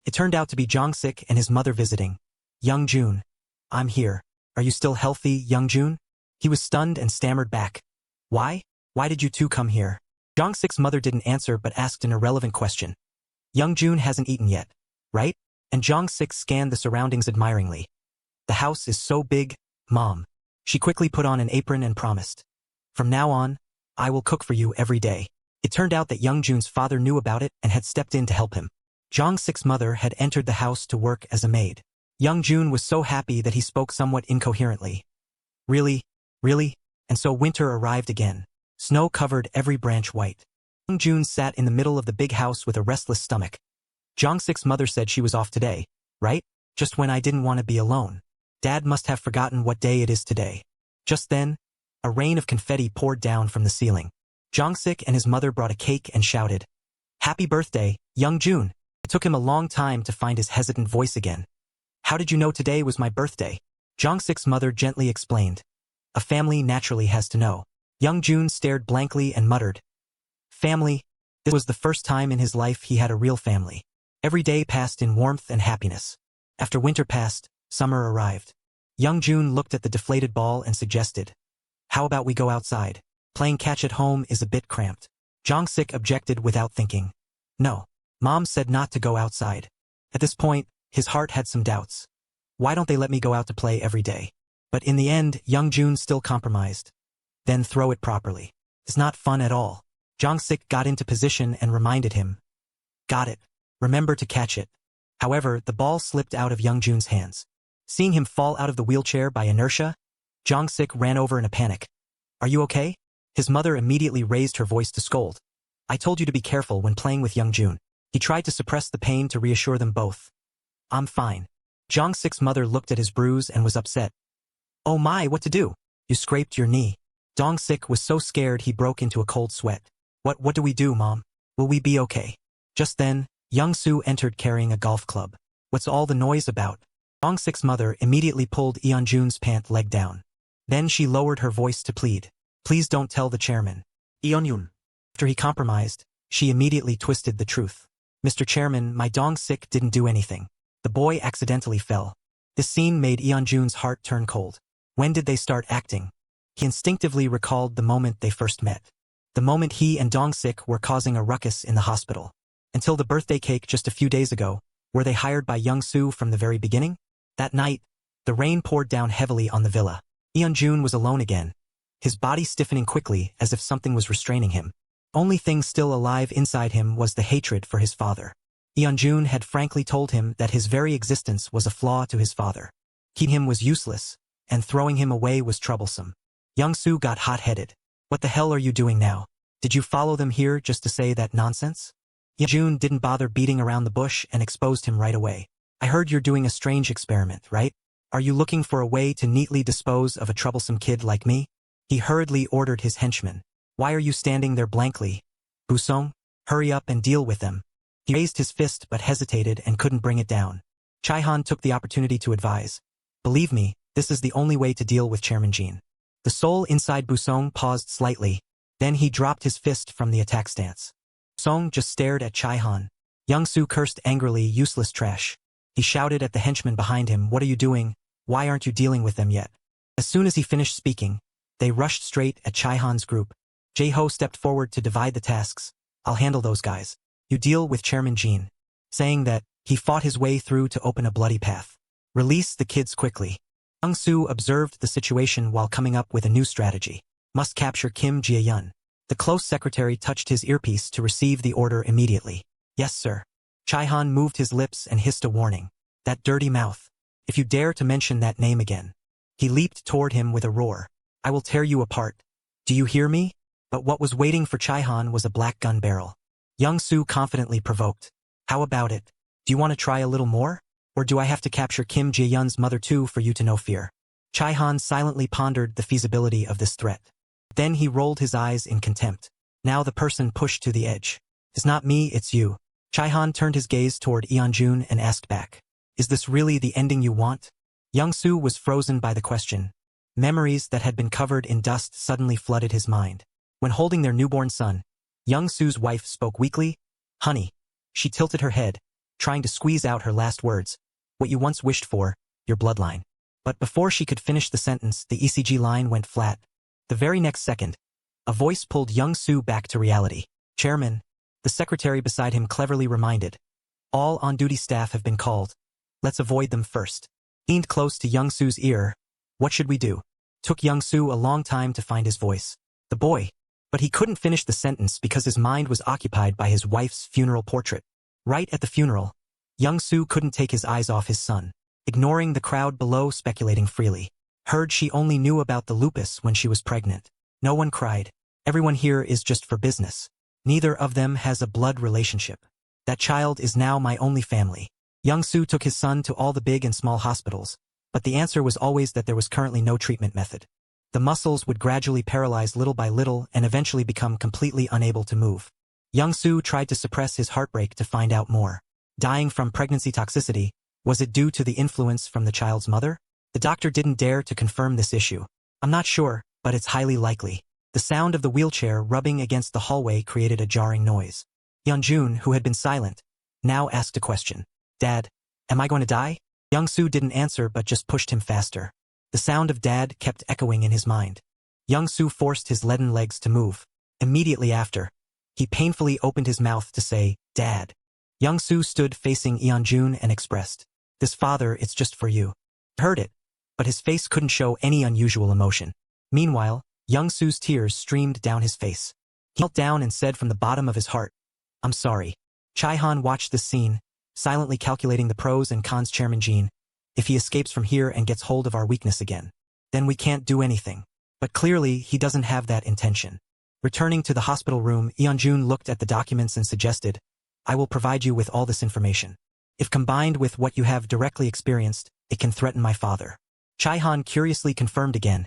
It turned out to be Jong-sik and his mother visiting. Young Jun. I'm here. Are you still healthy, Young Jun? He was stunned and stammered back. Why? Why did you two come here? Jong-sik's mother didn't answer but asked an irrelevant question. Young Jun hasn't eaten yet, right? And Jong-sik scanned the surroundings admiringly. The house is so big, Mom. She quickly put on an apron and promised. From now on, I will cook for you every day. It turned out that Young Jun's father knew about it and had stepped in to help him. Jong-sik's mother had entered the house to work as a maid. Young Jun was so happy that he spoke somewhat incoherently. Really? Really? And so winter arrived again. Snow covered every branch white. Young Jun sat in the middle of the big house with a restless stomach. Jong-sik's mother said she was off today, right? Just when I didn't want to be alone. Dad must have forgotten what day it is today. Just then, a rain of confetti poured down from the ceiling. Jong-sik and his mother brought a cake and shouted, Happy birthday, Young Jun. It took him a long time to find his hesitant voice again. How did you know today was my birthday? Jong-sik's mother gently explained. A family naturally has to know. Young Jun stared blankly and muttered. Family? This was the first time in his life he had a real family. Every day passed in warmth and happiness. After winter passed, summer arrived. Young Jun looked at the deflated ball and suggested. How about we go outside? Playing catch at home is a bit cramped. Jong-sik objected without thinking. No. Mom said not to go outside. At this point, his heart had some doubts. Why don't they let me go out to play every day? But in the end, Young Jun still compromised. Then throw it properly. It's not fun at all. Jong-sik got into position and reminded him. Got it. Remember to catch it. However, the ball slipped out of Young Jun's hands. Seeing him fall out of the wheelchair by inertia, Jong-sik ran over in a panic. Are you okay? His mother immediately raised her voice to scold. I told you to be careful when playing with Young Jun. He tried to suppress the pain to reassure them both. I'm fine. Jong-sik's mother looked at his bruise and was upset. Oh my, what to do? You scraped your knee. Jong-sik was so scared he broke into a cold sweat. What do we do, Mom? Will we be okay? Just then, Young Soo entered carrying a golf club. What's all the noise about? Jong-sik's mother immediately pulled Yeon Jun's pant leg down. Then she lowered her voice to plead. Please don't tell the chairman. Yeon-yun. After he compromised, she immediately twisted the truth. Mr. Chairman, my Dong-sik didn't do anything. The boy accidentally fell. This scene made Yeon Jun's heart turn cold. When did they start acting? He instinctively recalled the moment they first met. The moment he and Dong-sik were causing a ruckus in the hospital. Until the birthday cake just a few days ago, were they hired by Young Soo from the very beginning? That night, the rain poured down heavily on the villa. Yeon Jun was alone again, his body stiffening quickly as if something was restraining him. Only thing still alive inside him was the hatred for his father. Yeon Jun had frankly told him that his very existence was a flaw to his father. Keeping him was useless, and throwing him away was troublesome. Young Soo got hot-headed. What the hell are you doing now? Did you follow them here just to say that nonsense? Yeon Jun didn't bother beating around the bush and exposed him right away. I heard you're doing a strange experiment, right? Are you looking for a way to neatly dispose of a troublesome kid like me? He hurriedly ordered his henchmen. Why are you standing there blankly? Busong, hurry up and deal with them. He raised his fist but hesitated and couldn't bring it down. Chaihan took the opportunity to advise. Believe me, this is the only way to deal with Chairman Jean. The soul inside Busong paused slightly. Then he dropped his fist from the attack stance. Busong just stared at Chaihan. Young Soo cursed angrily, useless trash. He shouted at the henchmen behind him, what are you doing? Why aren't you dealing with them yet? As soon as he finished speaking, they rushed straight at Chaihan's group. Jae-ho stepped forward to divide the tasks. I'll handle those guys. You deal with Chairman Jean. saying that he fought his way through to open a bloody path. Release the kids quickly. Young-soo observed the situation while coming up with a new strategy. Must capture Kim Jae-yun. The close secretary touched his earpiece to receive the order immediately. Yes, sir. Chai-han moved his lips and hissed a warning. That dirty mouth. If you dare to mention that name again. He leaped toward him with a roar. I will tear you apart. Do you hear me? But what was waiting for Chai-han was a black gun barrel. Young-soo confidently provoked. How about it? Do you want to try a little more? Or do I have to capture Kim Jae-yun's mother too for you to know fear? Chai-han silently pondered the feasibility of this threat. Then he rolled his eyes in contempt. Now the person pushed to the edge. It's not me, it's you. Chai-han turned his gaze toward Yeonjun and asked back. Is this really the ending you want? Young-soo was frozen by the question. Memories that had been covered in dust suddenly flooded his mind. When holding their newborn son, Young-soo's wife spoke weakly. Honey. She tilted her head, trying to squeeze out her last words. What you once wished for, your bloodline. But before she could finish the sentence, the ECG line went flat. The very next second, a voice pulled Young-soo back to reality. Chairman, the secretary beside him cleverly reminded. All on-duty staff have been called. Let's avoid them first. Leaned close to Young-soo's ear. What should we do? Took Young-soo a long time to find his voice. The boy. But he couldn't finish the sentence because his mind was occupied by his wife's funeral portrait. Right at the funeral, Young-soo couldn't take his eyes off his son, ignoring the crowd below speculating freely. Heard she only knew about the lupus when she was pregnant. No one cried. Everyone here is just for business. Neither of them has a blood relationship. That child is now my only family. Young-soo took his son to all the big and small hospitals, but the answer was always that there was currently no treatment method. The muscles would gradually paralyze little by little and eventually become completely unable to move. Young-soo tried to suppress his heartbreak to find out more. Dying from pregnancy toxicity, was it due to the influence from the child's mother? The doctor didn't dare to confirm this issue. I'm not sure, but it's highly likely. The sound of the wheelchair rubbing against the hallway created a jarring noise. Yeonjun, who had been silent, now asked a question. Dad, am I going to die? Young-soo didn't answer but just pushed him faster. The sound of Dad kept echoing in his mind. Young-soo forced his leaden legs to move. Immediately after, he painfully opened his mouth to say, Dad. Young-soo stood facing Yeonjun and expressed, This father, it's just for you. He heard it, but his face couldn't show any unusual emotion. Meanwhile, Young-soo's tears streamed down his face. He knelt down and said from the bottom of his heart, I'm sorry. Chai-han watched this scene, silently calculating the pros and cons. Chairman Jean, if he escapes from here and gets hold of our weakness again, then we can't do anything. But clearly, he doesn't have that intention. Returning to the hospital room, Yeonjun looked at the documents and suggested, I will provide you with all this information. If combined with what you have directly experienced, it can threaten my father. Chai-han curiously confirmed again,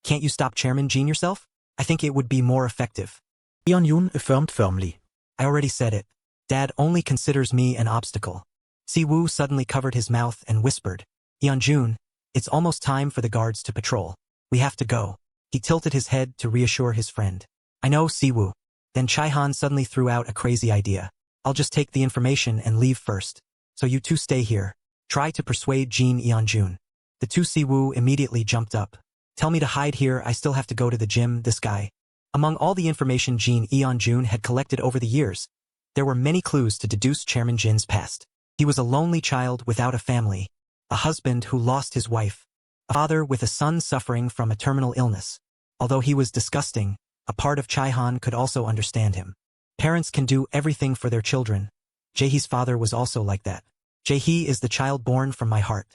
Can't you stop Chairman Jean yourself? I think it would be more effective. Yeonjun affirmed firmly. I already said it. Dad only considers me an obstacle. Si-woo suddenly covered his mouth and whispered, Yeonjun, it's almost time for the guards to patrol. We have to go. He tilted his head to reassure his friend. I know, Si-woo. Then Chai-han suddenly threw out a crazy idea. I'll just take the information and leave first. So you two stay here. Try to persuade Jean. Yeonjun. The two Si-woo immediately jumped up. Tell me to hide here, I still have to go to the gym, this guy. Among all the information Jean Yeonjun had collected over the years, there were many clues to deduce Chairman Jin's past. He was a lonely child without a family, a husband who lost his wife, a father with a son suffering from a terminal illness. Although he was disgusting, a part of Chai-han could also understand him. Parents can do everything for their children. Jaehee's father was also like that. Jaehee is the child born from my heart.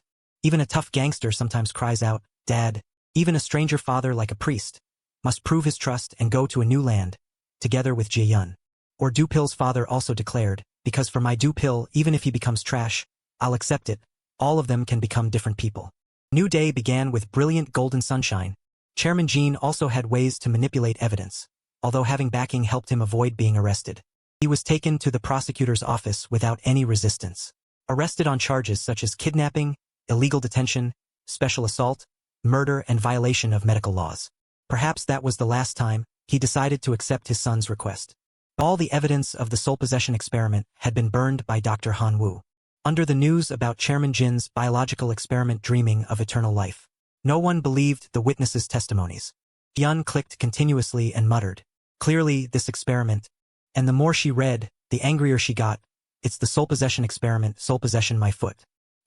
Even a tough gangster sometimes cries out, Dad. Even a stranger father like a priest must prove his trust and go to a new land, together with Jae-yun. Or Do-pil's father also declared, because for my Do-pil, even if he becomes trash, I'll accept it. All of them can become different people. New day began with brilliant golden sunshine. Chairman Jean also had ways to manipulate evidence, although having backing helped him avoid being arrested. He was taken to the prosecutor's office without any resistance. Arrested on charges such as kidnapping, illegal detention, special assault, murder and violation of medical laws. Perhaps that was the last time he decided to accept his son's request. All the evidence of the soul possession experiment had been burned by Dr. Han Woo. Under the news about Chairman Jin's biological experiment dreaming of eternal life, no one believed the witnesses' testimonies. Hyun clicked continuously and muttered, clearly this experiment. And the more she read, the angrier she got. It's the soul possession experiment, soul possession my foot.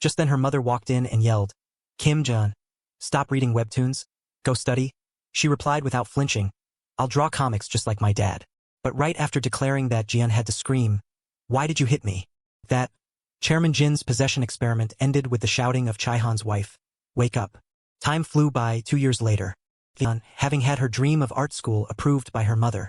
Just then her mother walked in and yelled, Kim Jun, stop reading webtoons, go study. She replied without flinching, I'll draw comics just like my dad. But right after declaring that, Jian had to scream, why did you hit me? That, Chairman Jin's possession experiment ended with the shouting of Chaihan's wife, wake up. Time flew by. 2 years later. Jian, having had her dream of art school approved by her mother,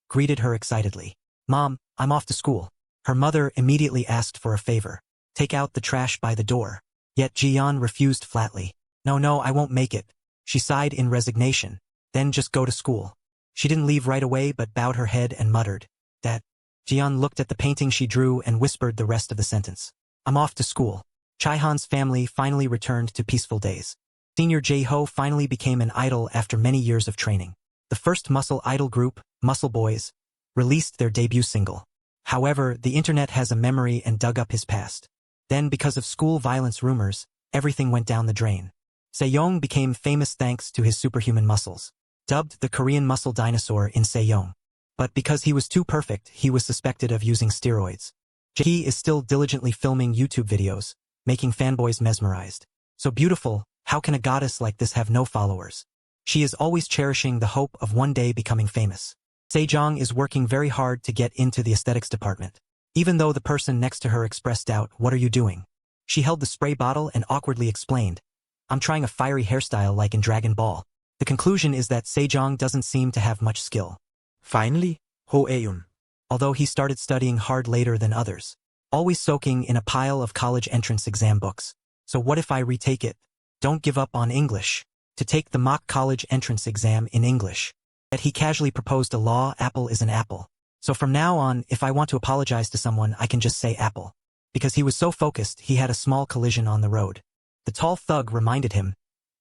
greeted her excitedly. Mom, I'm off to school. Her mother immediately asked for a favor. Take out the trash by the door. Yet Jian refused flatly. No, I won't make it. She sighed in resignation. Then just go to school. She didn't leave right away but bowed her head and muttered, that. Jian looked at the painting she drew and whispered the rest of the sentence. I'm off to school. Chaihan's family finally returned to peaceful days. Senior Jae-ho finally became an idol after many years of training. The first muscle idol group, Muscle Boys, released their debut single. However, the internet has a memory and dug up his past. Then, because of school violence rumors, everything went down the drain. Sejong became famous thanks to his superhuman muscles. Dubbed the Korean muscle dinosaur in Sejong. But because he was too perfect, he was suspected of using steroids. He is still diligently filming YouTube videos, making fanboys mesmerized. So beautiful, how can a goddess like this have no followers? She is always cherishing the hope of one day becoming famous. Sejong is working very hard to get into the aesthetics department. Even though the person next to her expressed doubt, what are you doing? She held the spray bottle and awkwardly explained, I'm trying a fiery hairstyle like in Dragon Ball. The conclusion is that Sejong doesn't seem to have much skill. Finally, Ho Eun. Although he started studying hard later than others. Always soaking in a pile of college entrance exam books. So what if I retake it? Don't give up on English. To take the mock college entrance exam in English. Yet he casually proposed a law, apple is an apple. So from now on, if I want to apologize to someone, I can just say apple. Because he was so focused, he had a small collision on the road. The tall thug reminded him,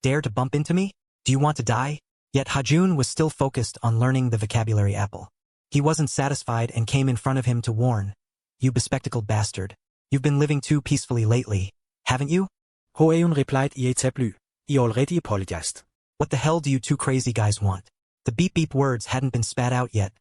dare to bump into me? Do you want to die? Yet Hajun was still focused on learning the vocabulary apple. He wasn't satisfied and came in front of him to warn, you bespectacled bastard. You've been living too peacefully lately, haven't you? Ho Eun replied, "It's plus. I already apologized." What the hell do you two crazy guys want? The beep-beep words hadn't been spat out yet.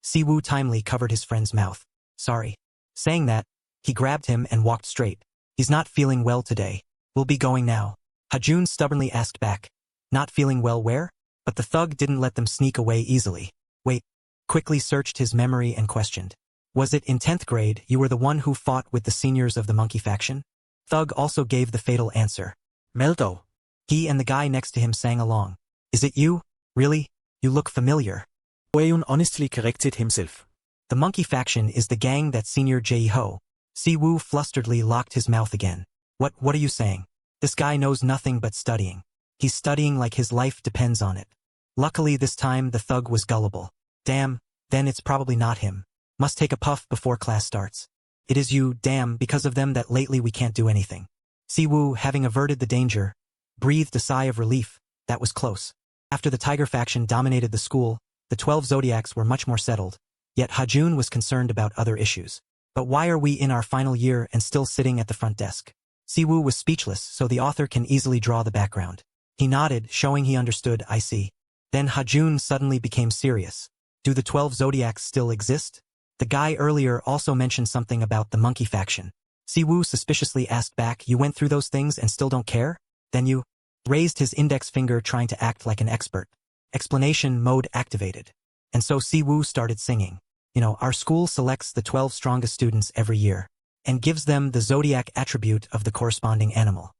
Siwoo timely covered his friend's mouth. Sorry. Saying that, he grabbed him and walked straight. He's not feeling well today. We'll be going now. Hajun stubbornly asked back. Not feeling well where? But the thug didn't let them sneak away easily. Wait. Quickly searched his memory and questioned. Was it in 10th grade you were the one who fought with the seniors of the monkey faction? Thug also gave the fatal answer. Meldo. He and the guy next to him sang along. Is it you? Really? You look familiar. Ho Eun honestly corrected himself. The monkey faction is the gang that Senior Jae-ho. Siwoo flusteredly locked his mouth again. What are you saying? This guy knows nothing but studying. He's studying like his life depends on it. Luckily this time the thug was gullible. Damn, then it's probably not him. Must take a puff before class starts. It is you, damn, because of them that lately we can't do anything. Siwoo, having averted the danger, breathed a sigh of relief. That was close. After the tiger faction dominated the school, the 12 zodiacs were much more settled. Yet Hajun was concerned about other issues. But why are we in our final year and still sitting at the front desk? Siwoo was speechless, so the author can easily draw the background. He nodded, showing he understood. I see. Then Hajun suddenly became serious. Do the 12 zodiacs still exist? The guy earlier also mentioned something about the monkey faction. Siwoo suspiciously asked back, you went through those things and still don't care? Then you raised his index finger trying to act like an expert. Explanation mode activated. And so Siwoo started singing. Our school selects the 12 strongest students every year and gives them the zodiac attribute of the corresponding animal.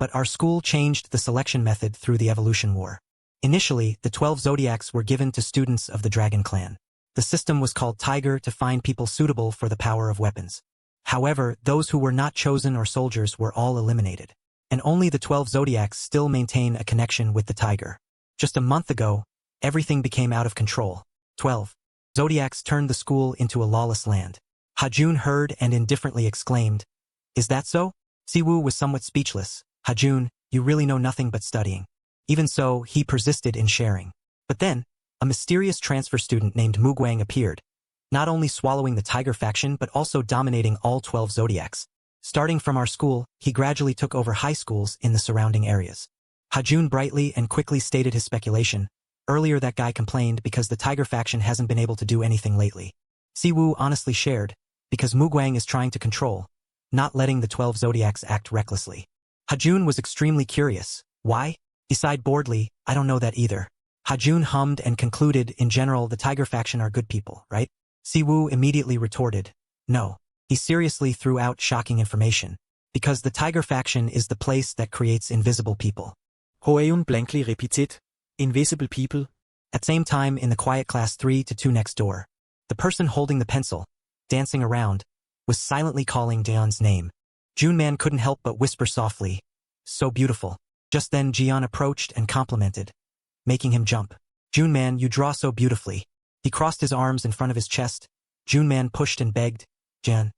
But our school changed the selection method through the evolution war. Initially, the 12 zodiacs were given to students of the Dragon Clan. The system was called Tiger to find people suitable for the power of weapons. However, those who were not chosen or soldiers were all eliminated. And only the 12 zodiacs still maintain a connection with the tiger. Just a month ago, everything became out of control. 12 zodiacs turned the school into a lawless land. Hajun heard and indifferently exclaimed, is that so? Siwoo was somewhat speechless. Hajun, you really know nothing but studying. Even so, he persisted in sharing. But then, a mysterious transfer student named Mugwang appeared, not only swallowing the tiger faction but also dominating all 12 zodiacs. Starting from our school, he gradually took over high schools in the surrounding areas. Hajun brightly and quickly stated his speculation. Earlier that guy complained because the tiger faction hasn't been able to do anything lately. Siwoo honestly shared, because Mugwang is trying to control, not letting the 12 zodiacs act recklessly. Hajun was extremely curious. Why? He sighed boredly, I don't know that either. Hajun hummed and concluded, in general the tiger faction are good people, right? Siwoo immediately retorted, no. He seriously threw out shocking information. Because the tiger faction is the place that creates invisible people. Hoeyun blankly repeated, invisible people. At same time in the quiet class 3-2 next door, the person holding the pencil, dancing around, was silently calling Daeon's name. Junman couldn't help but whisper softly, so beautiful. Just then Jian approached and complimented, making him jump. Junman, you draw so beautifully. He crossed his arms in front of his chest. Junman pushed and begged, Jan,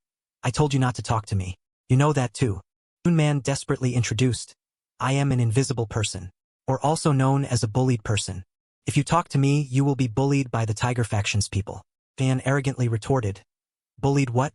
I told you not to talk to me. You know that too. Junman desperately introduced, I am an invisible person, or also known as a bullied person. If you talk to me, you will be bullied by the tiger faction's people. Jan arrogantly retorted, bullied what?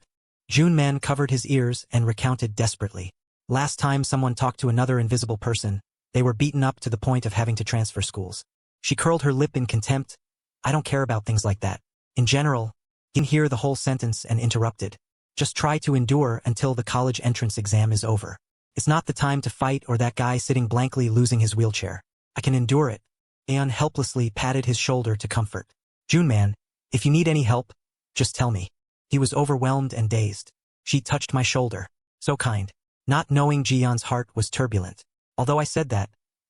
Junman covered his ears and recounted desperately. Last time someone talked to another invisible person, they were beaten up to the point of having to transfer schools. She curled her lip in contempt. I don't care about things like that. In general, he didn't hear the whole sentence and interrupted. Just try to endure until the college entrance exam is over. It's not the time to fight or that guy sitting blankly losing his wheelchair. I can endure it. Aeon helplessly patted his shoulder to comfort. Junman, if you need any help, just tell me. He was overwhelmed and dazed. She touched my shoulder. So kind. Not knowing Jiyeon's heart was turbulent. Although I said that,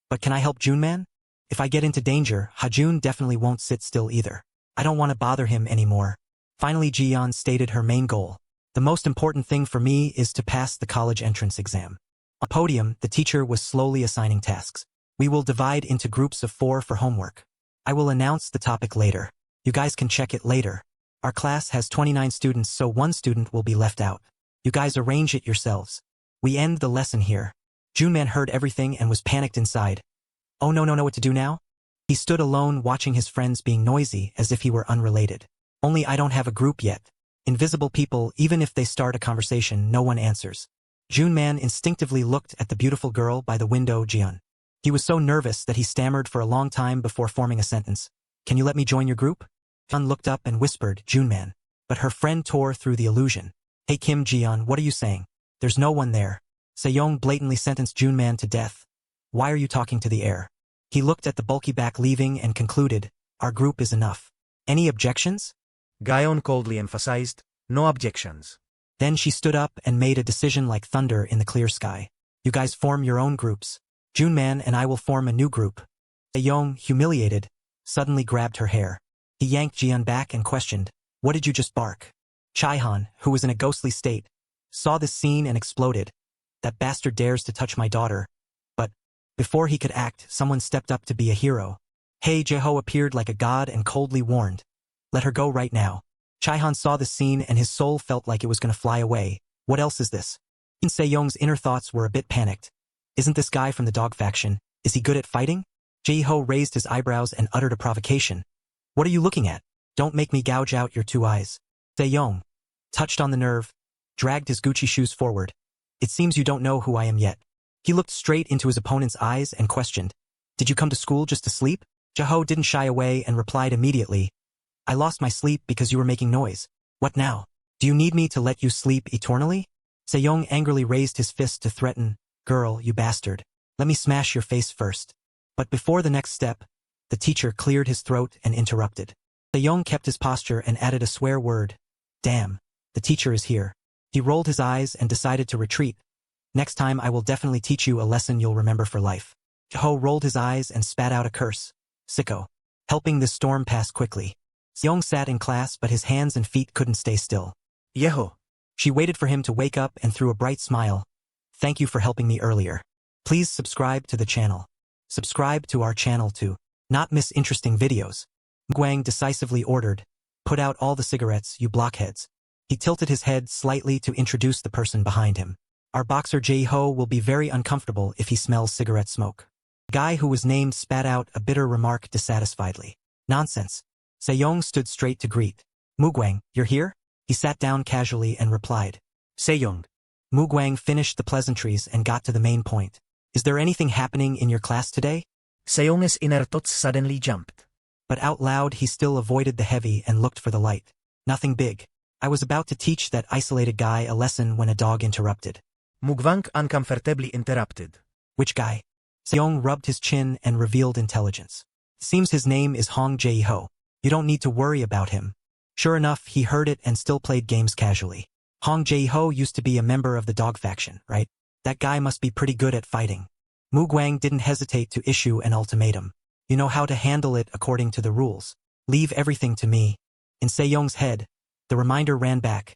but can I help Junman? If I get into danger, Hajun definitely won't sit still either. I don't want to bother him anymore. Finally Jiyeon stated her main goal. The most important thing for me is to pass the college entrance exam. On the podium, the teacher was slowly assigning tasks. We will divide into groups of 4 for homework. I will announce the topic later. You guys can check it later. Our class has 29 students, so 1 student will be left out. You guys arrange it yourselves. We end the lesson here. Junman heard everything and was panicked inside. Oh no, what to do now? He stood alone watching his friends being noisy as if he were unrelated. Only I don't have a group yet. Invisible people, even if they start a conversation, no one answers. Junman instinctively looked at the beautiful girl by the window, Jiyeon. He was so nervous that he stammered for a long time before forming a sentence. Can you let me join your group? Jiyeon looked up and whispered, Junman. But her friend tore through the illusion. Hey Kim Jiyeon, what are you saying? There's no one there. Sejong blatantly sentenced Junman to death. Why are you talking to the air? He looked at the bulky back leaving and concluded, our group is enough. Any objections? Gaon coldly emphasized, no objections. Then she stood up and made a decision like thunder in the clear sky. You guys form your own groups. Junman and I will form a new group. Sejong, humiliated, suddenly grabbed her hair. He yanked Jiyeon back and questioned, what did you just bark? Chaihan, who was in a ghostly state, saw this scene and exploded. That bastard dares to touch my daughter. But, before he could act, someone stepped up to be a hero. Hey Jeho appeared like a god and coldly warned. Let her go right now. Chaihan saw the scene and his soul felt like it was going to fly away. What else is this? In Sejong's inner thoughts were a bit panicked. Isn't this guy from the dog faction? Is he good at fighting? Jeho raised his eyebrows and uttered a provocation. What are you looking at? Don't make me gouge out your 2 eyes. Sejong, touched on the nerve, dragged his Gucci shoes forward. It seems you don't know who I am yet. He looked straight into his opponent's eyes and questioned. Did you come to school just to sleep? Jeho didn't shy away and replied immediately. I lost my sleep because you were making noise. What now? Do you need me to let you sleep eternally? Sejong angrily raised his fist to threaten. Girl, you bastard. Let me smash your face first. But before the next step, the teacher cleared his throat and interrupted. Sejong kept his posture and added a swear word. Damn, the teacher is here. He rolled his eyes and decided to retreat. Next time I will definitely teach you a lesson you'll remember for life. Jeho rolled his eyes and spat out a curse. Sicko. Helping this storm pass quickly. Sejong sat in class but his hands and feet couldn't stay still. Jeho. She waited for him to wake up and threw a bright smile. Thank you for helping me earlier. Please subscribe to the channel. Subscribe to our channel to not miss interesting videos. Guang decisively ordered. Put out all the cigarettes, you blockheads. He tilted his head slightly to introduce the person behind him. Our boxer Jae-ho will be very uncomfortable if he smells cigarette smoke. The guy who was named spat out a bitter remark dissatisfiedly. Nonsense. Sejong stood straight to greet. Mugwang, you're here? He sat down casually and replied. Sejong. Mugwang finished the pleasantries and got to the main point. Is there anything happening in your class today? Sejong's inner thoughts suddenly jumped. But out loud he still avoided the heavy and looked for the light. Nothing big. I was about to teach that isolated guy a lesson when a dog interrupted. Mugwang uncomfortably interrupted. Which guy? Seong rubbed his chin and revealed intelligence. Seems his name is Hong Jae-ho. You don't need to worry about him. Sure enough, he heard it and still played games casually. Hong Jae-ho used to be a member of the dog faction, right? That guy must be pretty good at fighting. Mugwang didn't hesitate to issue an ultimatum. You know how to handle it according to the rules. Leave everything to me. In Sejong's head, the reminder ran back.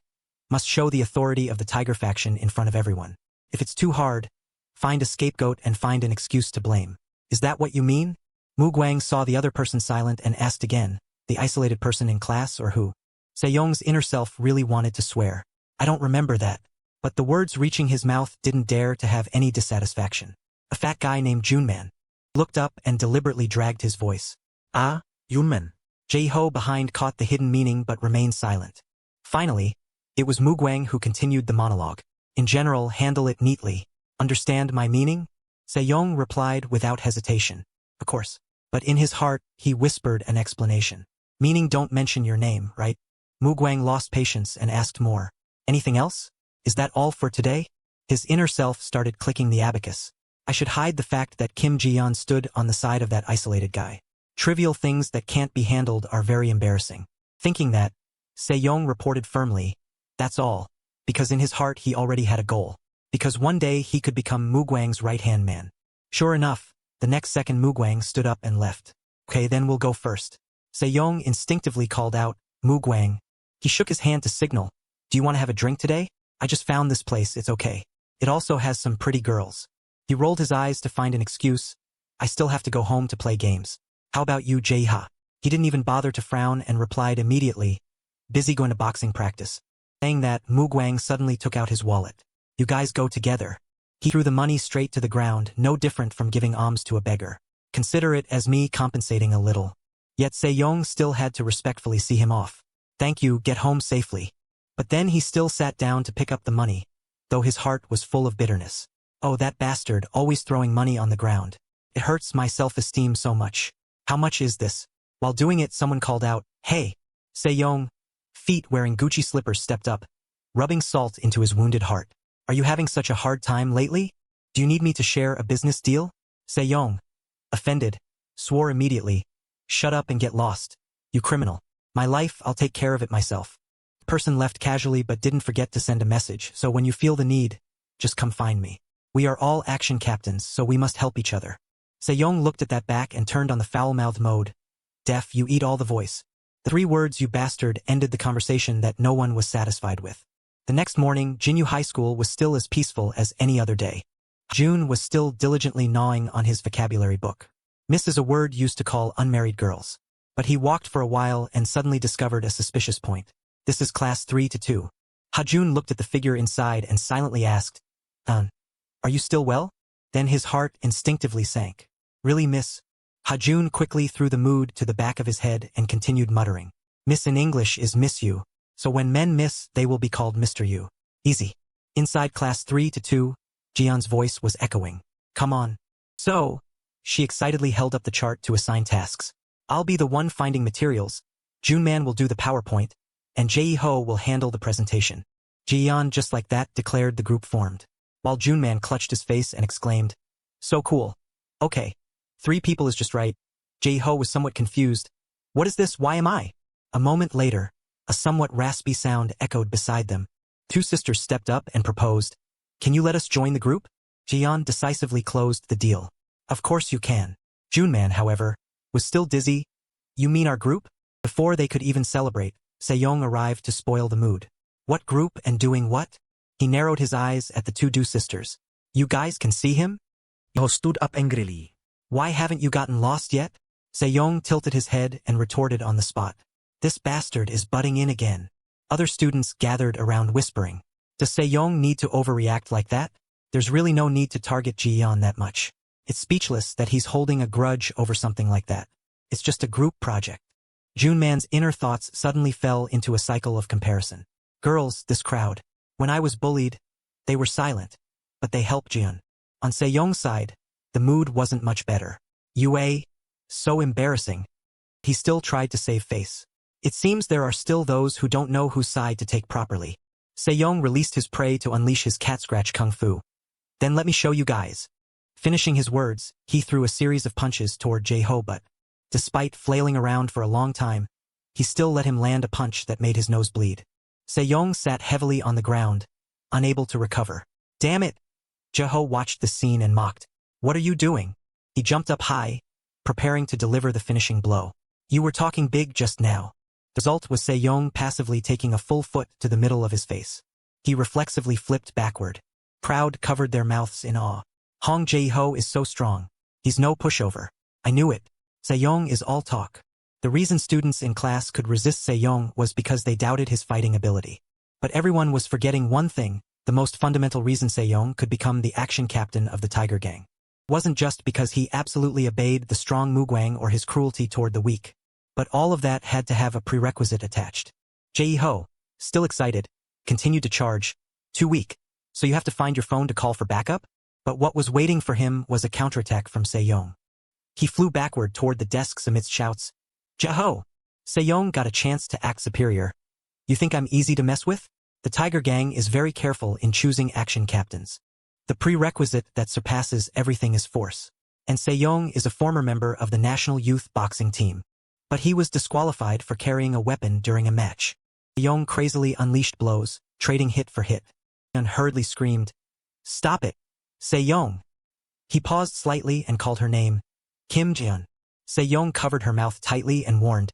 Must show the authority of the tiger faction in front of everyone. If it's too hard, find a scapegoat and find an excuse to blame. Is that what you mean? Mugwang saw the other person silent and asked again, the isolated person in class or who? Sejong's inner self really wanted to swear. I don't remember that. But the words reaching his mouth didn't dare to have any dissatisfaction. A fat guy named Junman looked up and deliberately dragged his voice. Ah, Yunman. Jae-ho behind caught the hidden meaning but remained silent. Finally, it was Mugwang who continued the monologue. In general, handle it neatly. Understand my meaning? Sejong replied without hesitation. Of course. But in his heart, he whispered an explanation. Meaning don't mention your name, right? Mugwang lost patience and asked more. Anything else? Is that all for today? His inner self started clicking the abacus. I should hide the fact that Kim Ji-yeon stood on the side of that isolated guy. Trivial things that can't be handled are very embarrassing. Thinking that, Sejong reported firmly, that's all. Because in his heart he already had a goal. Because one day he could become Mugwang's right-hand man. Sure enough, the next second Mugwang stood up and left. Okay, then we'll go first. Sejong instinctively called out, Mugwang. He shook his hand to signal. Do you want to have a drink today? I just found this place, it's okay. It also has some pretty girls. He rolled his eyes to find an excuse. I still have to go home to play games. How about you, Jae-ha? He didn't even bother to frown and replied immediately, busy going to boxing practice. Saying that, Mugwang suddenly took out his wallet. You guys go together. He threw the money straight to the ground, no different from giving alms to a beggar. Consider it as me compensating a little. Yet Sejong still had to respectfully see him off. Thank you, get home safely. But then he still sat down to pick up the money, though his heart was full of bitterness. Oh, that bastard, always throwing money on the ground. It hurts my self-esteem so much. How much is this? While doing it, someone called out, Hey! Sejong, feet wearing Gucci slippers, stepped up, rubbing salt into his wounded heart. Are you having such a hard time lately? Do you need me to share a business deal? Sejong, offended, swore immediately, Shut up and get lost. You criminal. My life, I'll take care of it myself. The person left casually but didn't forget to send a message, so when you feel the need, just come find me. We are all action captains, so we must help each other. Sejong looked at that back and turned on the foul-mouthed mode. Deaf, you eat all the voice. The 3 words you bastard ended the conversation that no one was satisfied with. The next morning, Jinyu High School was still as peaceful as any other day. June was still diligently gnawing on his vocabulary book. Miss is a word used to call unmarried girls. But he walked for a while and suddenly discovered a suspicious point. This is class 3-2. Ha-jun looked at the figure inside and silently asked, Are you still well? Then his heart instinctively sank. Really, miss? Ha-jun quickly threw the mood to the back of his head and continued muttering. Miss in English is Miss You, so when men miss, they will be called Mr. You. Easy. Inside class 3-2, Jian's voice was echoing. Come on. So, she excitedly held up the chart to assign tasks. I'll be the one finding materials, Junman will do the PowerPoint, and Jae-ho will handle the presentation. Jian, just like that, declared the group formed. While Junman clutched his face and exclaimed, So cool. Okay. 3 people is just right. Jae-ho was somewhat confused. What is this? Why am I? A moment later, a somewhat raspy sound echoed beside them. 2 sisters stepped up and proposed, Can you let us join the group? Jian decisively closed the deal. Of course you can. Junman, however, was still dizzy. You mean our group? Before they could even celebrate, Sejong arrived to spoil the mood. What group and doing what? He narrowed his eyes at the 2 Du sisters. You guys can see him? Yo stood up angrily. Why haven't you gotten lost yet? Sejong tilted his head and retorted on the spot. This bastard is butting in again. Other students gathered around whispering. Does Sejong need to overreact like that? There's really no need to target Jiyeon that much. It's speechless that he's holding a grudge over something like that. It's just a group project. Junman's inner thoughts suddenly fell into a cycle of comparison. Girls, this crowd. When I was bullied, they were silent, but they helped Jiyeon. On Sejong's side, the mood wasn't much better. Yue, so embarrassing. He still tried to save face. It seems there are still those who don't know whose side to take properly. Se-young released his prey to unleash his cat-scratch kung fu. Then let me show you guys. Finishing his words, he threw a series of punches toward Jae-ho, but, despite flailing around for a long time, he still let him land a punch that made his nose bleed. Se-young sat heavily on the ground, unable to recover. Damn it! Jae-ho watched the scene and mocked. What are you doing? He jumped up high, preparing to deliver the finishing blow. You were talking big just now. The result was Se-young passively taking a full foot to the middle of his face. He reflexively flipped backward. Crowd covered their mouths in awe. Hong Jae-ho is so strong. He's no pushover. I knew it. Se-young is all talk. The reason students in class could resist Se-young was because they doubted his fighting ability. But everyone was forgetting one thing, the most fundamental reason Se-young could become the action captain of the Tiger Gang. It wasn't just because he absolutely obeyed the strong Mugwang or his cruelty toward the weak. But all of that had to have a prerequisite attached. Jae-ho, still excited, continued to charge. Too weak. So you have to find your phone to call for backup? But what was waiting for him was a counterattack from Se-young. He flew backward toward the desks amidst shouts. Jae-ho! Se-young got a chance to act superior. You think I'm easy to mess with? The Tiger Gang is very careful in choosing action captains. The prerequisite that surpasses everything is force. And Se-young is a former member of the national youth boxing team. But he was disqualified for carrying a weapon during a match. Se-young crazily unleashed blows, trading hit for hit. And hurriedly screamed, Stop it! Se-young! He paused slightly and called her name, Kim Jeon. Se-young covered her mouth tightly and warned,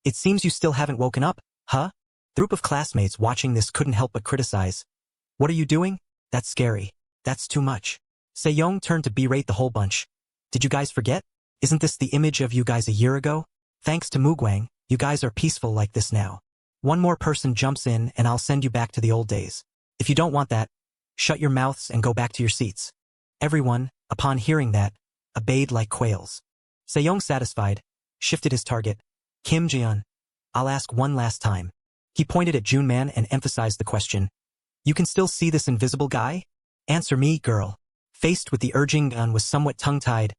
It seems you still haven't woken up, huh? The group of classmates watching this couldn't help but criticize. What are you doing? That's scary. That's too much. Se-young turned to berate the whole bunch. Did you guys forget? Isn't this the image of you guys a year ago? Thanks to Mugwang, you guys are peaceful like this now. One more person jumps in and I'll send you back to the old days. If you don't want that, shut your mouths and go back to your seats. Everyone, upon hearing that, obeyed like quails. Se-young, satisfied, shifted his target. Kim Jeon, I'll ask one last time. He pointed at Junman and emphasized the question. You can still see this invisible guy? Answer me, girl. Faced with the urging Gun was somewhat tongue-tied.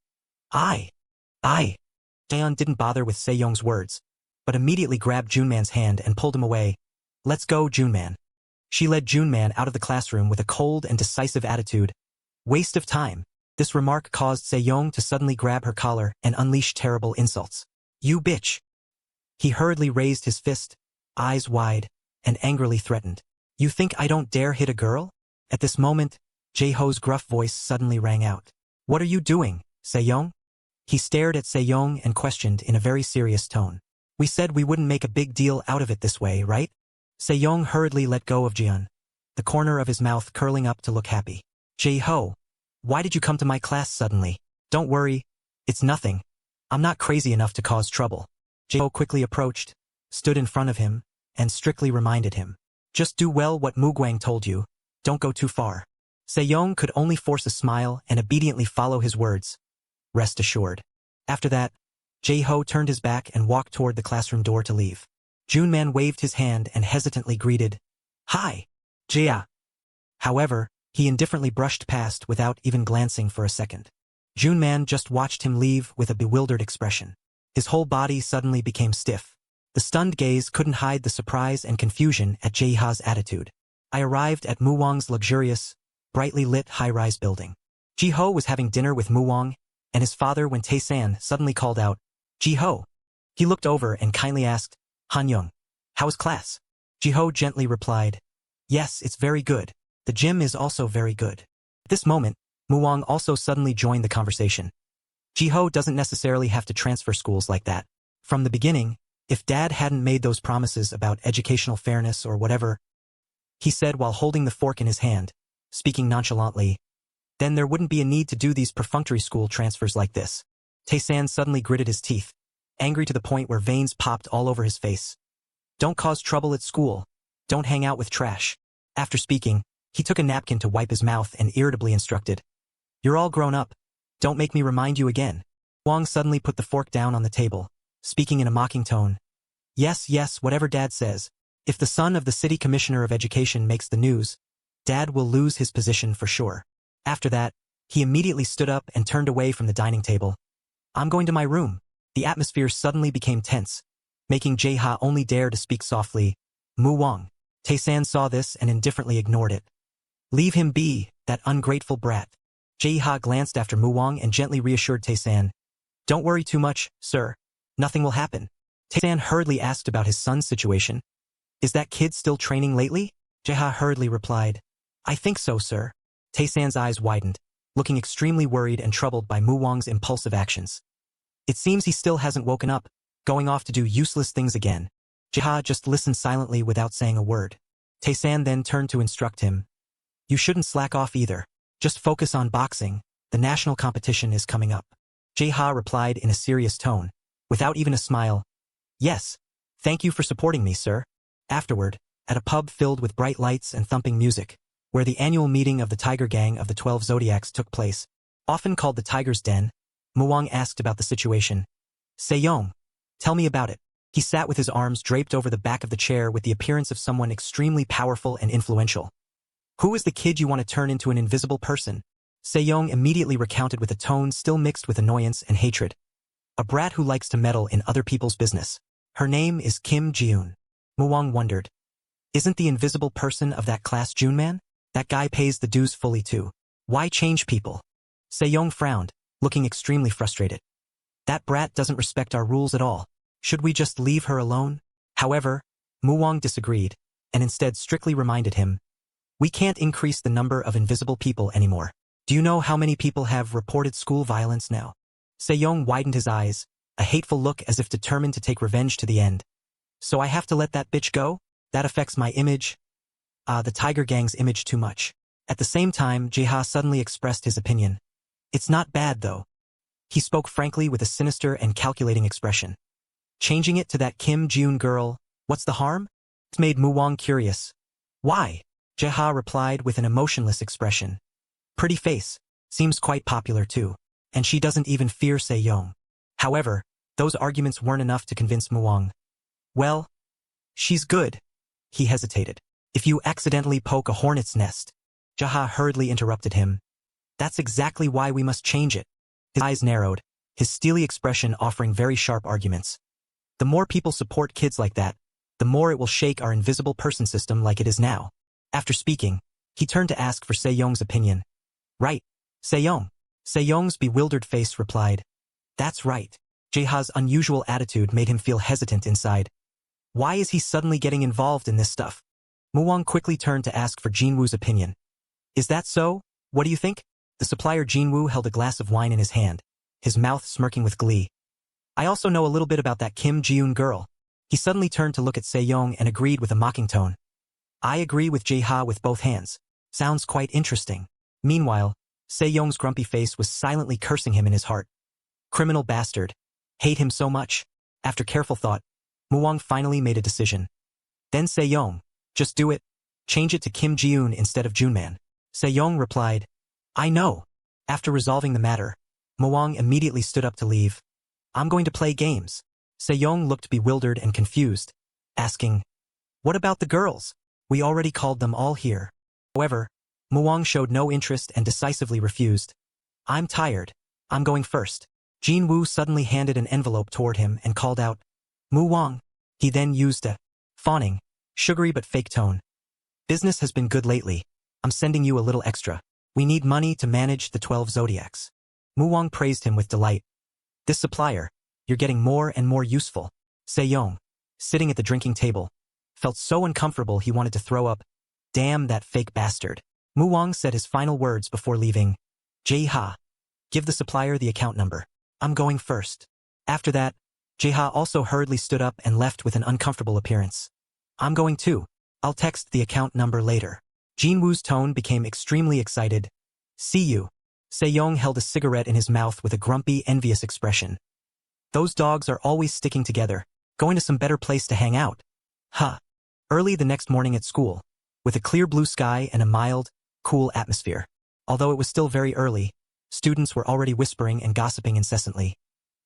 I. Jaeon didn't bother with Se-young's words, but immediately grabbed Junman's hand and pulled him away. Let's go, Junman. She led Junman out of the classroom with a cold and decisive attitude. Waste of time. This remark caused Se-young to suddenly grab her collar and unleash terrible insults. You bitch. He hurriedly raised his fist, eyes wide, and angrily threatened. You think I don't dare hit a girl? At this moment, Jae-ho's gruff voice suddenly rang out. What are you doing, Se-young? He stared at Se-young and questioned in a very serious tone. We said we wouldn't make a big deal out of it this way, right? Se-young hurriedly let go of Jeon, the corner of his mouth curling up to look happy. Jae-ho, why did you come to my class suddenly? Don't worry, it's nothing. I'm not crazy enough to cause trouble. Jae-ho quickly approached, stood in front of him, and strictly reminded him. Just do well what Mugwang told you, don't go too far. Se-young could only force a smile and obediently follow his words. Rest assured. After that, Jae-ho turned his back and walked toward the classroom door to leave. Junman waved his hand and hesitantly greeted, Hi, Jia. However, he indifferently brushed past without even glancing for a second. Junman just watched him leave with a bewildered expression. His whole body suddenly became stiff. The stunned gaze couldn't hide the surprise and confusion at Jae-ha's attitude. I arrived at Muwang's luxurious, brightly lit high-rise building. Ji-ho was having dinner with Muwang, and his father when Tae-san suddenly called out, Ji-ho. He looked over and kindly asked, Han-young, how is class? Ji-ho gently replied, Yes, it's very good. The gym is also very good. At this moment, Muwang also suddenly joined the conversation. Ji-ho doesn't necessarily have to transfer schools like that. From the beginning, if Dad hadn't made those promises about educational fairness or whatever, he said while holding the fork in his hand, speaking nonchalantly, then there wouldn't be a need to do these perfunctory school transfers like this. Tae-san suddenly gritted his teeth, angry to the point where veins popped all over his face. Don't cause trouble at school. Don't hang out with trash. After speaking, he took a napkin to wipe his mouth and irritably instructed, You're all grown up. Don't make me remind you again. Wang suddenly put the fork down on the table, speaking in a mocking tone. Yes, whatever Dad says. If the son of the city commissioner of education makes the news, Dad will lose his position for sure. After that, he immediately stood up and turned away from the dining table. I'm going to my room. The atmosphere suddenly became tense. making Jae-ha only dare to speak softly. Mu Wang. Tae-san saw this and indifferently ignored it. Leave him be, that ungrateful brat. Jae-ha glanced after Mu Wang and gently reassured Tae-san. Don't worry too much, sir. Nothing will happen. Tae-san hurriedly asked about his son's situation. Is that kid still training lately? Jae-ha hurriedly replied. I think so, sir. Tae-san's eyes widened, looking extremely worried and troubled by Mu Wang's impulsive actions. It seems he still hasn't woken up, going off to do useless things again. Jae-ha just listened silently without saying a word. Tae-san then turned to instruct him. You shouldn't slack off either. Just focus on boxing. The national competition is coming up. Jae-ha replied in a serious tone, without even a smile. Yes. Thank you for supporting me, sir. Afterward, at a pub filled with bright lights and thumping music, where the annual meeting of the Tiger Gang of the 12 Zodiacs took place, often called the Tiger's Den, Mu Wang asked about the situation. Se-young, tell me about it. He sat with his arms draped over the back of the chair with the appearance of someone extremely powerful and influential. Who is the kid you want to turn into an invisible person? Se-young immediately recounted with a tone still mixed with annoyance and hatred. A brat who likes to meddle in other people's business. Her name is Kim Ji-eun. Mu Wang wondered. Isn't the invisible person of that class Junman? That guy pays the dues fully too. Why change people? Se-young frowned, looking extremely frustrated. That brat doesn't respect our rules at all. Should we just leave her alone? However, Mu Wang disagreed, and instead strictly reminded him. We can't increase the number of invisible people anymore. Do you know how many people have reported school violence now? Se-young widened his eyes, a hateful look as if determined to take revenge to the end. So I have to let that bitch go? That affects my image. The Tiger Gang's image too much. At the same time, Jae-ha suddenly expressed his opinion. It's not bad though. He spoke frankly with a sinister and calculating expression. Changing it to that Kim Ji-eun girl, what's the harm? It made Mu Wang curious. Why? Jae-ha replied with an emotionless expression. Pretty face. Seems quite popular too. And she doesn't even fear Se-young. However, those arguments weren't enough to convince Mu Wang. Well, she's good. He hesitated. If you accidentally poke a hornet's nest. Jae-ha hurriedly interrupted him. That's exactly why we must change it. His eyes narrowed, his steely expression offering very sharp arguments. The more people support kids like that, the more it will shake our invisible person system like it is now. After speaking, he turned to ask for Se-young's opinion. Right, Se-young. Se-young's bewildered face replied. That's right. Jae-ha's unusual attitude made him feel hesitant inside. Why is he suddenly getting involved in this stuff? Mu Wang quickly turned to ask for Jinwoo's opinion. Is that so? What do you think? The supplier Jinwoo held a glass of wine in his hand, his mouth smirking with glee. I also know a little bit about that Kim Ji-eun girl. He suddenly turned to look at Se-young and agreed with a mocking tone. I agree with Jae-ha with both hands. Sounds quite interesting. Meanwhile, Se-young's grumpy face was silently cursing him in his heart. Criminal bastard. Hate him so much. After careful thought, Mu Wang finally made a decision. Then Se-young, just do it. Change it to Kim Ji-eun instead of Junman. Se-young replied. I know. After resolving the matter, Mu Wang immediately stood up to leave. I'm going to play games. Se-young looked bewildered and confused, asking, what about the girls? We already called them all here. However, Mu Wang showed no interest and decisively refused. I'm tired. I'm going first. Jinwoo suddenly handed an envelope toward him and called out, Mu Wang. He then used a fawning, sugary but fake tone. Business has been good lately. I'm sending you a little extra. We need money to manage the 12 zodiacs. Mu Wang praised him with delight. This supplier, you're getting more and more useful. Se-young, sitting at the drinking table, felt so uncomfortable he wanted to throw up. Damn that fake bastard. Mu Wang said his final words before leaving. Jae-ha, give the supplier the account number. I'm going first. After that, Jae-ha also hurriedly stood up and left with an uncomfortable appearance. I'm going too. I'll text the account number later. Jinwoo's tone became extremely excited. See you. Se-young held a cigarette in his mouth with a grumpy, envious expression. Those dogs are always sticking together, going to some better place to hang out. Huh. Early the next morning at school, with a clear blue sky and a mild, cool atmosphere. Although it was still very early, students were already whispering and gossiping incessantly.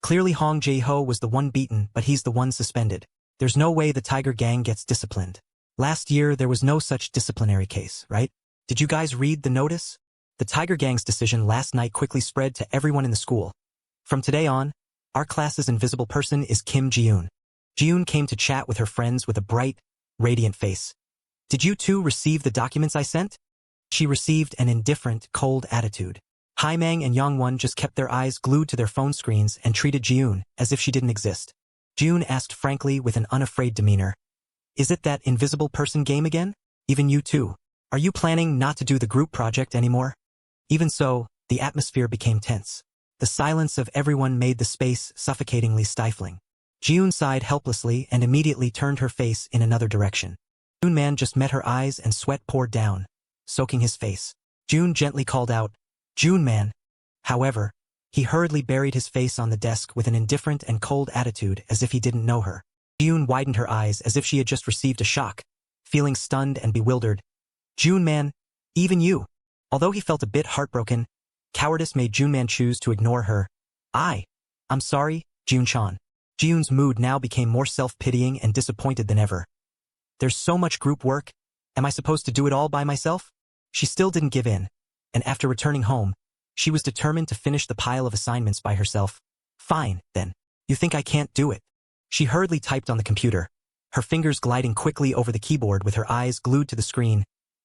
Clearly Hong Jae-ho was the one beaten, but he's the one suspended. There's no way the Tiger Gang gets disciplined. Last year there was no such disciplinary case, right? Did you guys read the notice? The Tiger Gang's decision last night quickly spread to everyone in the school. From today on, our class's invisible person is Kim Ji-eun. June came to chat with her friends with a bright, radiant face. Did you two receive the documents I sent? She received an indifferent, cold attitude. Haimang and Yongwon just kept their eyes glued to their phone screens and treated June as if she didn't exist. June asked frankly with an unafraid demeanor. Is it that invisible person game again? Even you too. Are you planning not to do the group project anymore? Even so, the atmosphere became tense. The silence of everyone made the space suffocatingly stifling. June sighed helplessly and immediately turned her face in another direction. June Man just met her eyes and sweat poured down, soaking his face. June gently called out, June Man. However, he hurriedly buried his face on the desk with an indifferent and cold attitude as if he didn't know her. June widened her eyes as if she had just received a shock, feeling stunned and bewildered. June Man, even you. Although he felt a bit heartbroken, cowardice made June Man choose to ignore her. I'm sorry, June-chan. June's mood now became more self-pitying and disappointed than ever. There's so much group work. Am I supposed to do it all by myself? She still didn't give in, and after returning home, she was determined to finish the pile of assignments by herself. Fine, then. You think I can't do it? She hurriedly typed on the computer, her fingers gliding quickly over the keyboard with her eyes glued to the screen.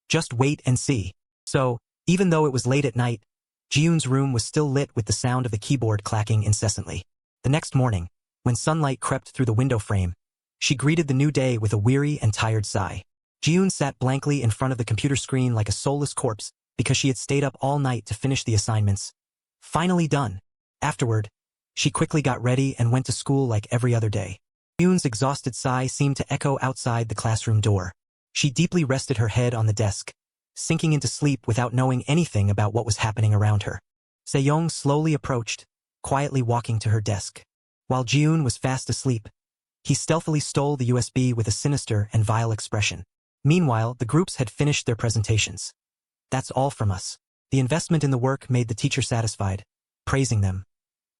Just wait and see. So, even though it was late at night, Jiyoon's room was still lit with the sound of the keyboard clacking incessantly. The next morning, when sunlight crept through the window frame, she greeted the new day with a weary and tired sigh. Jiyoon sat blankly in front of the computer screen like a soulless corpse because she had stayed up all night to finish the assignments. Finally done. Afterward, she quickly got ready and went to school like every other day. Jiyoon's exhausted sigh seemed to echo outside the classroom door. She deeply rested her head on the desk, sinking into sleep without knowing anything about what was happening around her. Sejong slowly approached, quietly walking to her desk. While Jiyoon was fast asleep, he stealthily stole the USB with a sinister and vile expression. Meanwhile, the groups had finished their presentations. That's all from us. The investment in the work made the teacher satisfied, praising them.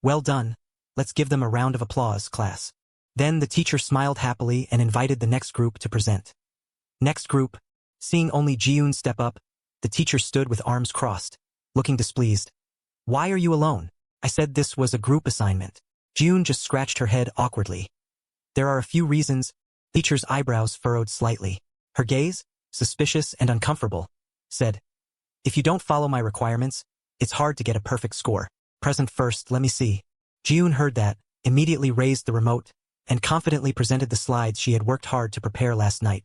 Well done. Let's give them a round of applause, class. Then the teacher smiled happily and invited the next group to present. Next group. Seeing only Jiyoon step up, the teacher stood with arms crossed, looking displeased. Why are you alone? I said this was a group assignment. Jiyoon just scratched her head awkwardly. There are a few reasons. The teacher's eyebrows furrowed slightly. Her gaze, suspicious and uncomfortable, said, If you don't follow my requirements, it's hard to get a perfect score. Present first, let me see. Jiyoon heard that, immediately raised the remote, and confidently presented the slides she had worked hard to prepare last night.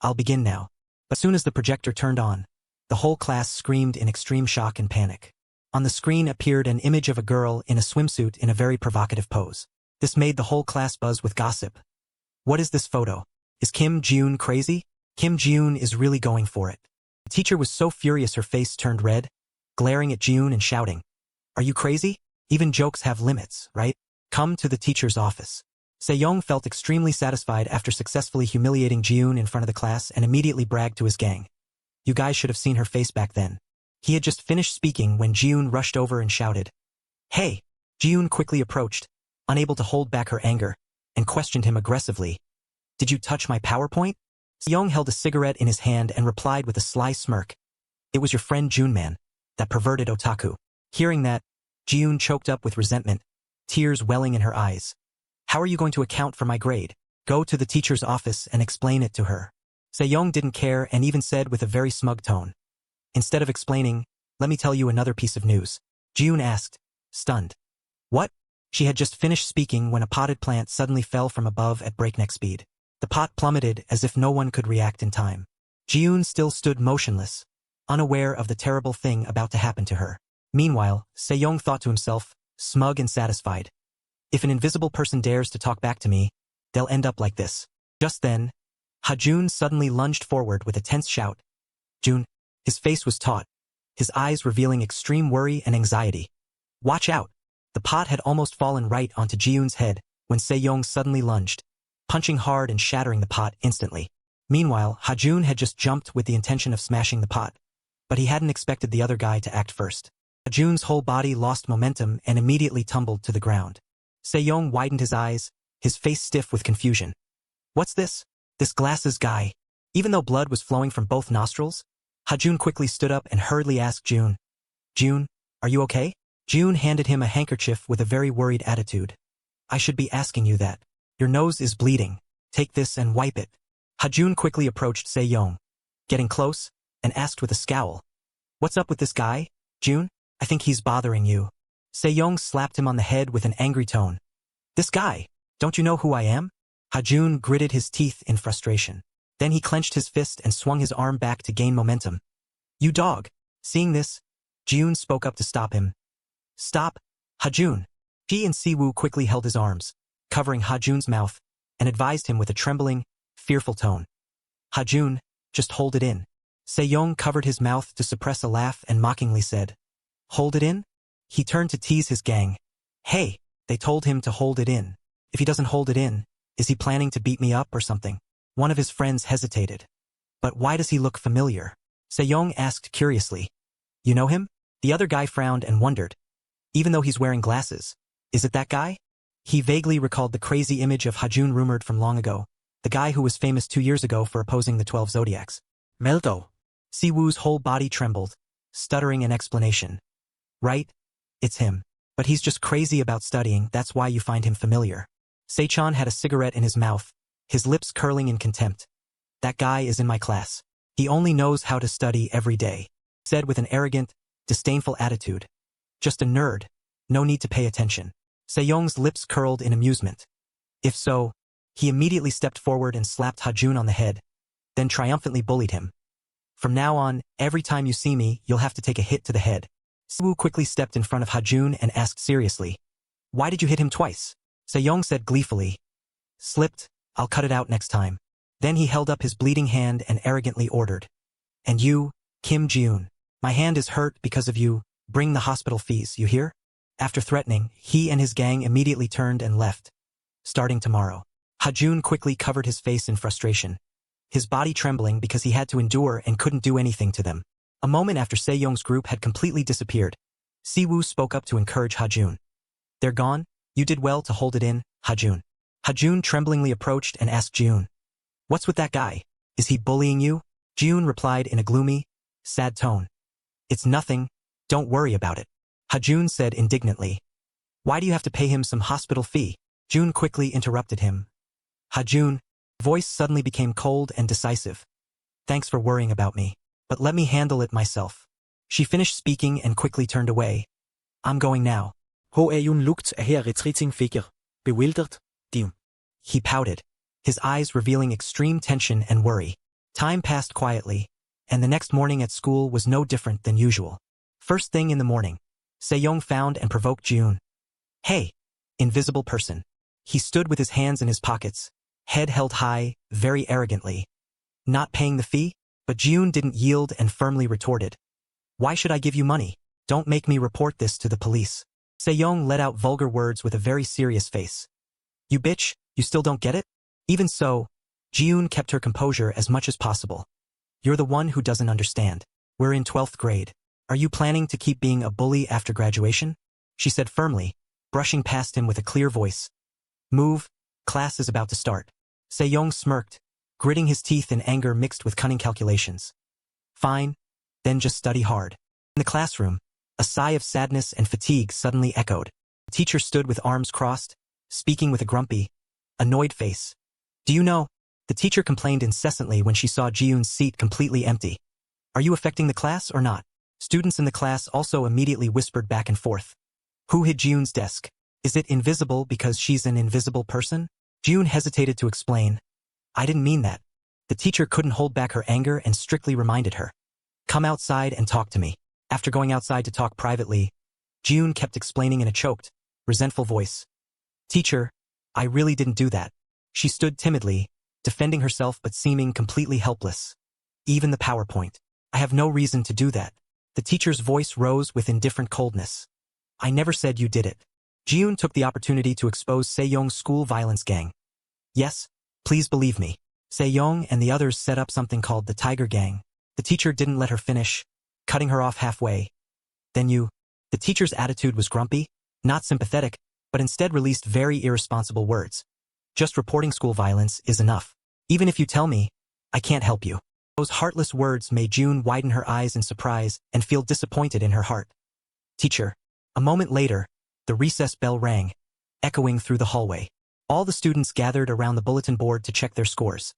I'll begin now. But as soon as the projector turned on, the whole class screamed in extreme shock and panic. On the screen appeared an image of a girl in a swimsuit in a very provocative pose. This made the whole class buzz with gossip. What is this photo? Is Kim Ji-yoon crazy? Kim Ji-yoon is really going for it. The teacher was so furious her face turned red, glaring at Ji-yoon and shouting, Are you crazy? Even jokes have limits, right? Come to the teacher's office. Sejong felt extremely satisfied after successfully humiliating Ji-yoon in front of the class and immediately bragged to his gang. You guys should have seen her face back then. He had just finished speaking when Ji-yoon rushed over and shouted, Hey! Ji-yoon quickly approached, unable to hold back her anger, and questioned him aggressively. Did you touch my PowerPoint? Sejong held a cigarette in his hand and replied with a sly smirk. It was your friend June-man, that perverted otaku. Hearing that, Ji-yoon choked up with resentment, tears welling in her eyes. How are you going to account for my grade? Go to the teacher's office and explain it to her. Sejong didn't care and even said with a very smug tone. Instead of explaining, let me tell you another piece of news. Ji-yoon asked, stunned. What? She had just finished speaking when a potted plant suddenly fell from above at breakneck speed. The pot plummeted as if no one could react in time. Ji-yoon still stood motionless, unaware of the terrible thing about to happen to her. Meanwhile, Sejong thought to himself, smug and satisfied. If an invisible person dares to talk back to me, they'll end up like this. Just then, Ha-jun suddenly lunged forward with a tense shout. Jun. His face was taut, his eyes revealing extreme worry and anxiety. Watch out! The pot had almost fallen right onto Ji-yoon's head when Sejong suddenly lunged, punching hard and shattering the pot instantly. Meanwhile, Ha-jun had just jumped with the intention of smashing the pot, but he hadn't expected the other guy to act first. Ha-jun's whole body lost momentum and immediately tumbled to the ground. Sejong widened his eyes, his face stiff with confusion. What's this? This glasses guy. Even though blood was flowing from both nostrils, Ha-jun quickly stood up and hurriedly asked Jun. Jun, are you okay? Jun handed him a handkerchief with a very worried attitude. I should be asking you that. Your nose is bleeding. Take this and wipe it. Hajun quickly approached Se-young, getting close, and asked with a scowl. What's up with this guy, June? I think he's bothering you. Se-young slapped him on the head with an angry tone. This guy, don't you know who I am? Hajun gritted his teeth in frustration. Then he clenched his fist and swung his arm back to gain momentum. You dog. Seeing this, June spoke up to stop him. Stop, Hajun. He and Siwoo quickly held his arms, covering Hajun's mouth, and advised him with a trembling, fearful tone. Hajun, just hold it in. Se-young covered his mouth to suppress a laugh and mockingly said, Hold it in? He turned to tease his gang. Hey, they told him to hold it in. If he doesn't hold it in, is he planning to beat me up or something? One of his friends hesitated. But why does he look familiar? Se-young asked curiously. You know him? The other guy frowned and wondered. Even though he's wearing glasses, is it that guy? He vaguely recalled the crazy image of Hajun rumored from long ago, the guy who was famous 2 years ago for opposing the 12 zodiacs. Meldo. Siwoo's whole body trembled, stuttering an explanation. Right? It's him. But he's just crazy about studying, that's why you find him familiar. Se-chan had a cigarette in his mouth, his lips curling in contempt. That guy is in my class. He only knows how to study every day, said with an arrogant, disdainful attitude. Just a nerd. No need to pay attention. Se-young's lips curled in amusement. If so, he immediately stepped forward and slapped Hajun on the head, then triumphantly bullied him. From now on, every time you see me, you'll have to take a hit to the head. Siwoo quickly stepped in front of Hajun and asked seriously, Why did you hit him twice? Se-young said gleefully, Slipped, I'll cut it out next time. Then he held up his bleeding hand and arrogantly ordered, And you, Kim Ji-yoon, my hand is hurt because of you, bring the hospital fees, you hear? After threatening, he and his gang immediately turned and left. Starting tomorrow. Hajun quickly covered his face in frustration, his body trembling because he had to endure and couldn't do anything to them. A moment after Se-young's group had completely disappeared, Siwoo spoke up to encourage Hajun. They're gone? You did well to hold it in, Hajun. Hajun tremblingly approached and asked Ji-yoon. What's with that guy? Is he bullying you? Ji-yoon replied in a gloomy, sad tone. It's nothing, don't worry about it. Hajun said indignantly. Why do you have to pay him some hospital fee? June quickly interrupted him. Hajun, voice suddenly became cold and decisive. Thanks for worrying about me, but let me handle it myself. She finished speaking and quickly turned away. I'm going now. Ho-eun looked at her retreating figure, bewildered. He pouted, his eyes revealing extreme tension and worry. Time passed quietly, and the next morning at school was no different than usual. First thing in the morning, Se-young found and provoked Ji-yoon. Hey, invisible person. He stood with his hands in his pockets, head held high, very arrogantly. Not paying the fee? But Ji-yoon didn't yield and firmly retorted. Why should I give you money? Don't make me report this to the police. Se-young let out vulgar words with a very serious face. You bitch, you still don't get it? Even so, Ji-yoon kept her composure as much as possible. You're the one who doesn't understand. We're in 12th grade. Are you planning to keep being a bully after graduation? She said firmly, brushing past him with a clear voice. Move, class is about to start. Se-young smirked, gritting his teeth in anger mixed with cunning calculations. Fine, then just study hard. In the classroom, a sigh of sadness and fatigue suddenly echoed. The teacher stood with arms crossed, speaking with a grumpy, annoyed face. Do you know, the teacher complained incessantly when she saw Ji-yoon's seat completely empty. Are you affecting the class or not? Students in the class also immediately whispered back and forth. Who hid Ji-yoon's desk? Is it invisible because she's an invisible person? Ji-yoon hesitated to explain. I didn't mean that. The teacher couldn't hold back her anger and strictly reminded her. Come outside and talk to me. After going outside to talk privately, Ji-yoon kept explaining in a choked, resentful voice. Teacher, I really didn't do that. She stood timidly, defending herself but seeming completely helpless. Even the PowerPoint. I have no reason to do that. The teacher's voice rose with indifferent coldness. I never said you did it. Ji-yoon took the opportunity to expose Se-young's school violence gang. Yes, please believe me. Se-young and the others set up something called the Tiger Gang. The teacher didn't let her finish, cutting her off halfway. Then the teacher's attitude was grumpy, not sympathetic, but instead released very irresponsible words. Just reporting school violence is enough. Even if you tell me, I can't help you. Those heartless words made June widen her eyes in surprise and feel disappointed in her heart. Teacher. A moment later, the recess bell rang, echoing through the hallway. All the students gathered around the bulletin board to check their scores.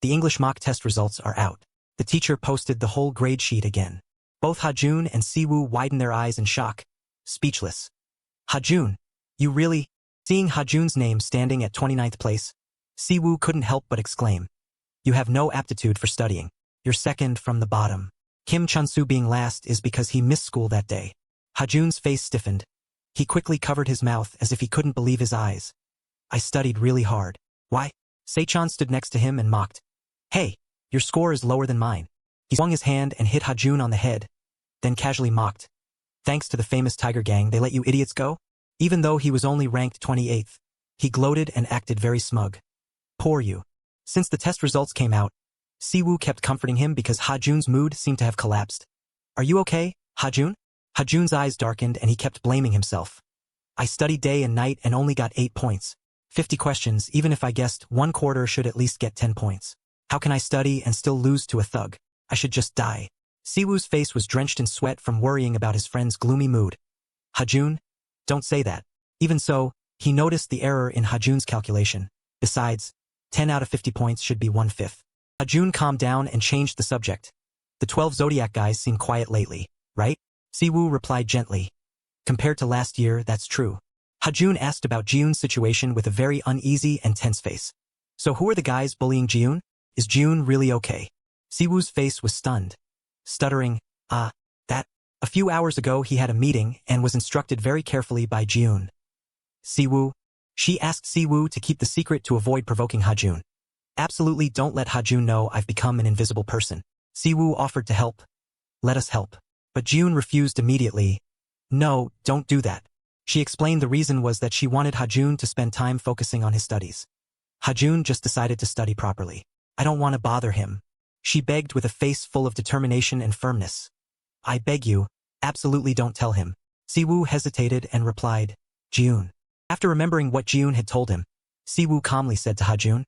The English mock test results are out. The teacher posted the whole grade sheet again. Both Hajun and Siwoo widened their eyes in shock, speechless. Hajun, you really? Seeing Hajun's name standing at 29th place, Siwoo couldn't help but exclaim. You have no aptitude for studying. You're second from the bottom. Kim Chunsu being last is because he missed school that day. Hajun's face stiffened. He quickly covered his mouth as if he couldn't believe his eyes. I studied really hard. Why? Saechan stood next to him and mocked. Hey, your score is lower than mine. He swung his hand and hit Hajun on the head, then casually mocked. Thanks to the famous Tiger Gang, they let you idiots go? Even though he was only ranked 28th, he gloated and acted very smug. Poor you. Since the test results came out, Siwoo kept comforting him because Hajun's mood seemed to have collapsed. Are you okay, Hajun? Hajun's eyes darkened and he kept blaming himself. I studied day and night and only got 8 points. 50 questions, even if I guessed 1/4 should at least get 10 points. How can I study and still lose to a thug? I should just die. Siwoo's face was drenched in sweat from worrying about his friend's gloomy mood. Hajun? Don't say that. Even so, he noticed the error in Hajun's calculation. Besides, 10 out of 50 points should be 1/5. Hajun calmed down and changed the subject. The 12 Zodiac guys seem quiet lately, right? Siwoo replied gently. Compared to last year, that's true. Hajun asked about Jiun's situation with a very uneasy and tense face. So who are the guys bullying Jiun? Is Jiun really okay? Siwoo's face was stunned. Stuttering, that. A few hours ago he had a meeting and was instructed very carefully by Jiun. Siwoo? She asked Siwoo to keep the secret to avoid provoking Hajun. Absolutely don't let Hajun know I've become an invisible person. Siwoo offered to help. Let us help. But Jiun refused immediately. No, don't do that. She explained the reason was that she wanted Hajun to spend time focusing on his studies. Hajun just decided to study properly. I don't want to bother him. She begged with a face full of determination and firmness. I beg you, absolutely don't tell him. Siwoo hesitated and replied, Jiun. After remembering what Jiun had told him, Siwoo calmly said to Hajun,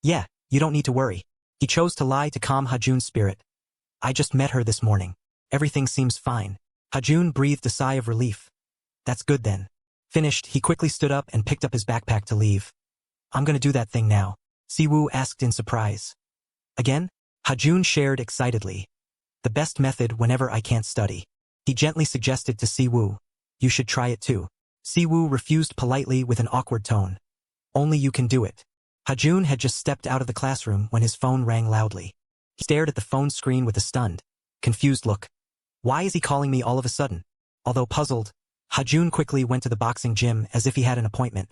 yeah, you don't need to worry. He chose to lie to calm Hajun's spirit. I just met her this morning. Everything seems fine. Hajun breathed a sigh of relief. That's good then. Finished, he quickly stood up and picked up his backpack to leave. I'm gonna do that thing now. Siwoo asked in surprise. Again? Hajun shared excitedly. The best method whenever I can't study. He gently suggested to Siwoo. You should try it too. Siwoo refused politely with an awkward tone. Only you can do it. Hajun had just stepped out of the classroom when his phone rang loudly. He stared at the phone screen with a stunned, confused look. Why is he calling me all of a sudden? Although puzzled, Hajun quickly went to the boxing gym as if he had an appointment.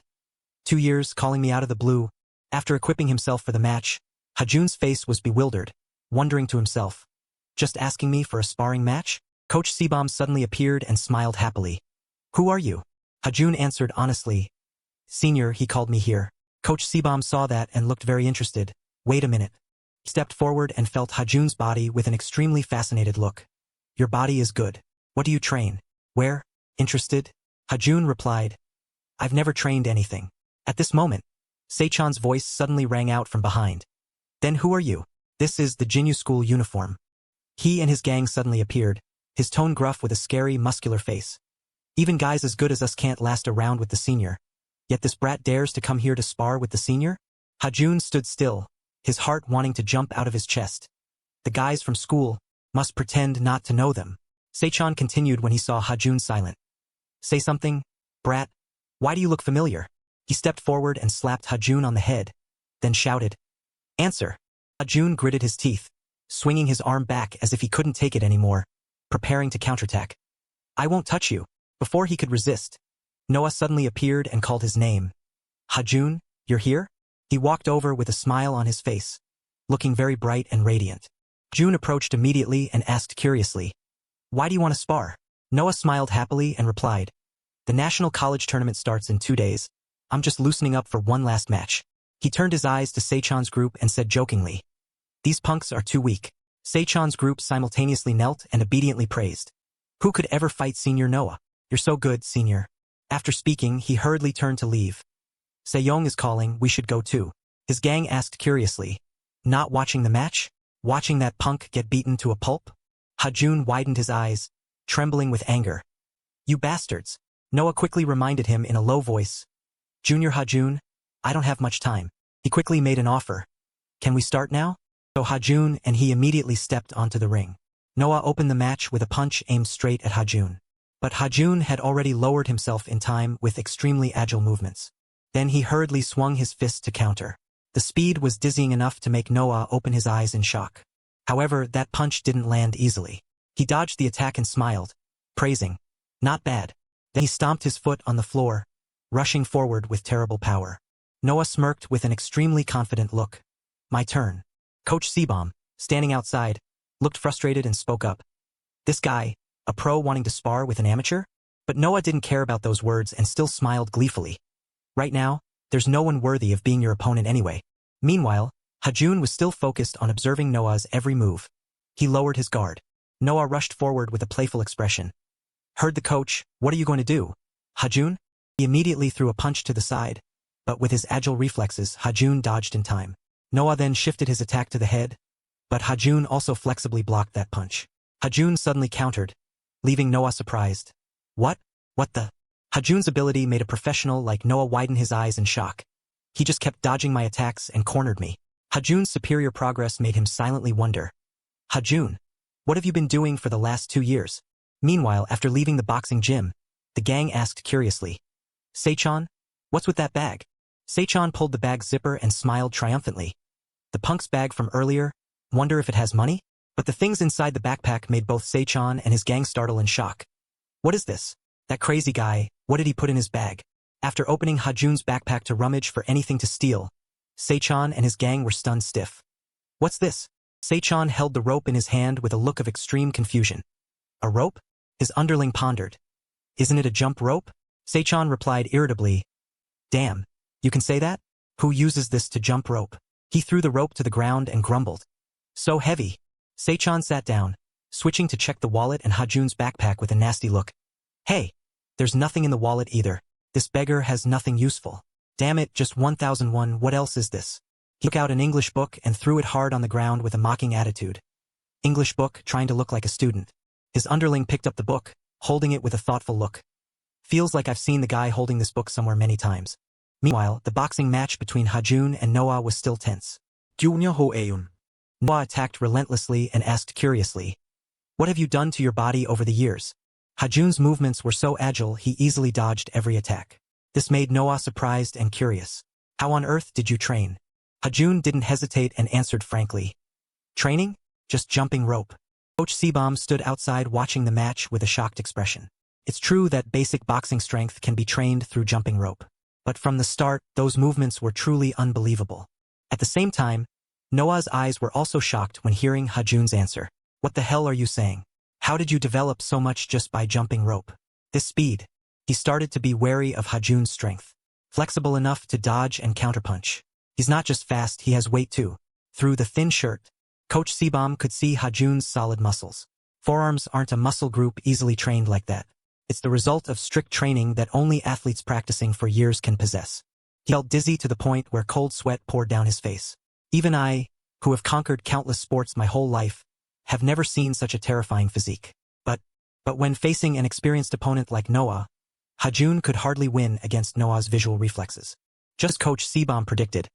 2 years calling me out of the blue. After equipping himself for the match, Hajun's face was bewildered, wondering to himself. Just asking me for a sparring match? Coach Sebom suddenly appeared and smiled happily. Who are you? Hajun answered honestly. Senior, he called me here. Coach Sebom saw that and looked very interested. Wait a minute. He stepped forward and felt Hajun's body with an extremely fascinated look. Your body is good. What do you train? Where? Interested? Hajun replied. I've never trained anything. At this moment, Saechan's voice suddenly rang out from behind. Then who are you? This is the Jinyu school uniform. He and his gang suddenly appeared, his tone gruff with a scary, muscular face. Even guys as good as us can't last a round with the senior. Yet this brat dares to come here to spar with the senior? Hajun stood still, his heart wanting to jump out of his chest. The guys from school must pretend not to know them. Saechan continued when he saw Hajun silent. Say something, brat. Why do you look familiar? He stepped forward and slapped Hajun on the head, then shouted. Answer. Hajun gritted his teeth, swinging his arm back as if he couldn't take it anymore, preparing to counterattack. I won't touch you. Before he could resist, Noah suddenly appeared and called his name. Hajun, you're here? He walked over with a smile on his face, looking very bright and radiant. June approached immediately and asked curiously, why do you want to spar? Noah smiled happily and replied, the national college tournament starts in 2 days. I'm just loosening up for one last match. He turned his eyes to Saechan's group and said jokingly, these punks are too weak. Saechan's group simultaneously knelt and obediently praised. Who could ever fight Senior Noah? You're so good, Senior. After speaking, he hurriedly turned to leave. Sejong is calling, we should go too. His gang asked curiously, not watching the match? Watching that punk get beaten to a pulp? Hajun widened his eyes, trembling with anger. You bastards. Noah quickly reminded him in a low voice. Junior Hajun, I don't have much time. He quickly made an offer. Can we start now? So Hajun and he immediately stepped onto the ring. Noah opened the match with a punch aimed straight at Hajun. But Hajun had already lowered himself in time with extremely agile movements. Then he hurriedly swung his fist to counter. The speed was dizzying enough to make Noah open his eyes in shock. However, that punch didn't land easily. He dodged the attack and smiled, praising, "Not bad." Then he stomped his foot on the floor, rushing forward with terrible power. Noah smirked with an extremely confident look. My turn. Coach Seabom, standing outside, looked frustrated and spoke up. This guy, a pro wanting to spar with an amateur? But Noah didn't care about those words and still smiled gleefully. Right now, there's no one worthy of being your opponent anyway. Meanwhile, Hajun was still focused on observing Noah's every move. He lowered his guard. Noah rushed forward with a playful expression. Heard the coach, what are you going to do? Hajun? He immediately threw a punch to the side, but with his agile reflexes, Hajun dodged in time. Noah then shifted his attack to the head, but Hajun also flexibly blocked that punch. Hajun suddenly countered, leaving Noah surprised. What? What the? Hajun's ability made a professional like Noah widen his eyes in shock. He just kept dodging my attacks and cornered me. Hajun's superior progress made him silently wonder. Hajun, what have you been doing for the last 2 years? Meanwhile, after leaving the boxing gym, the gang asked curiously. Seichan, what's with that bag? Seichan pulled the bag's zipper and smiled triumphantly. The punk's bag from earlier, wonder if it has money? But the things inside the backpack made both Seichan and his gang startle in shock. What is this? That crazy guy, what did he put in his bag? After opening Hajun's backpack to rummage for anything to steal, Seichan and his gang were stunned stiff. What's this? Seichan held the rope in his hand with a look of extreme confusion. A rope? His underling pondered. Isn't it a jump rope? Seichan replied irritably. Damn, you can say that? Who uses this to jump rope? He threw the rope to the ground and grumbled. So heavy. Seichan sat down, switching to check the wallet and Hajun's backpack with a nasty look. Hey, there's nothing in the wallet either. This beggar has nothing useful. Damn it, just 1001, what else is this? He took out an English book and threw it hard on the ground with a mocking attitude. English book, trying to look like a student. His underling picked up the book, holding it with a thoughtful look. Feels like I've seen the guy holding this book somewhere many times. Meanwhile, the boxing match between Hajun and Noah was still tense. Junior Ho Aeun. Noah attacked relentlessly and asked curiously, what have you done to your body over the years? Hajun's movements were so agile he easily dodged every attack. This made Noah surprised and curious. How on earth did you train? Hajun didn't hesitate and answered frankly. Training? Just jumping rope. Coach Seabom stood outside watching the match with a shocked expression. It's true that basic boxing strength can be trained through jumping rope. But from the start, those movements were truly unbelievable. At the same time, Noah's eyes were also shocked when hearing Hajun's answer. What the hell are you saying? How did you develop so much just by jumping rope? This speed. He started to be wary of Hajun's strength. Flexible enough to dodge and counterpunch. He's not just fast, he has weight too. Through the thin shirt, Coach Seabom could see Hajun's solid muscles. Forearms aren't a muscle group easily trained like that. It's the result of strict training that only athletes practicing for years can possess. He felt dizzy to the point where cold sweat poured down his face. Even I, who have conquered countless sports my whole life, have never seen such a terrifying physique. But when facing an experienced opponent like Noah, Hajun could hardly win against Noah's visual reflexes. Just as Coach Seabom predicted,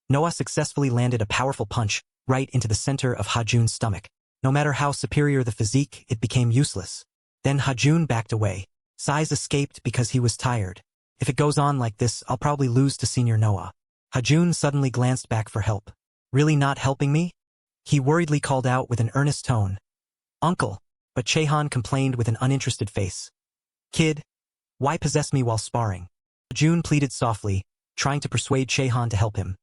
Noah successfully landed a powerful punch right into the center of Hajun's stomach. No matter how superior the physique, it became useless. Then Hajun backed away. Sighs escaped because he was tired. If it goes on like this, I'll probably lose to Senior Noah. Hajun suddenly glanced back for help. Really not helping me? He worriedly called out with an earnest tone. Uncle. But Chehan complained with an uninterested face. Kid, why possess me while sparring? Hajun pleaded softly, trying to persuade Chehan to help him.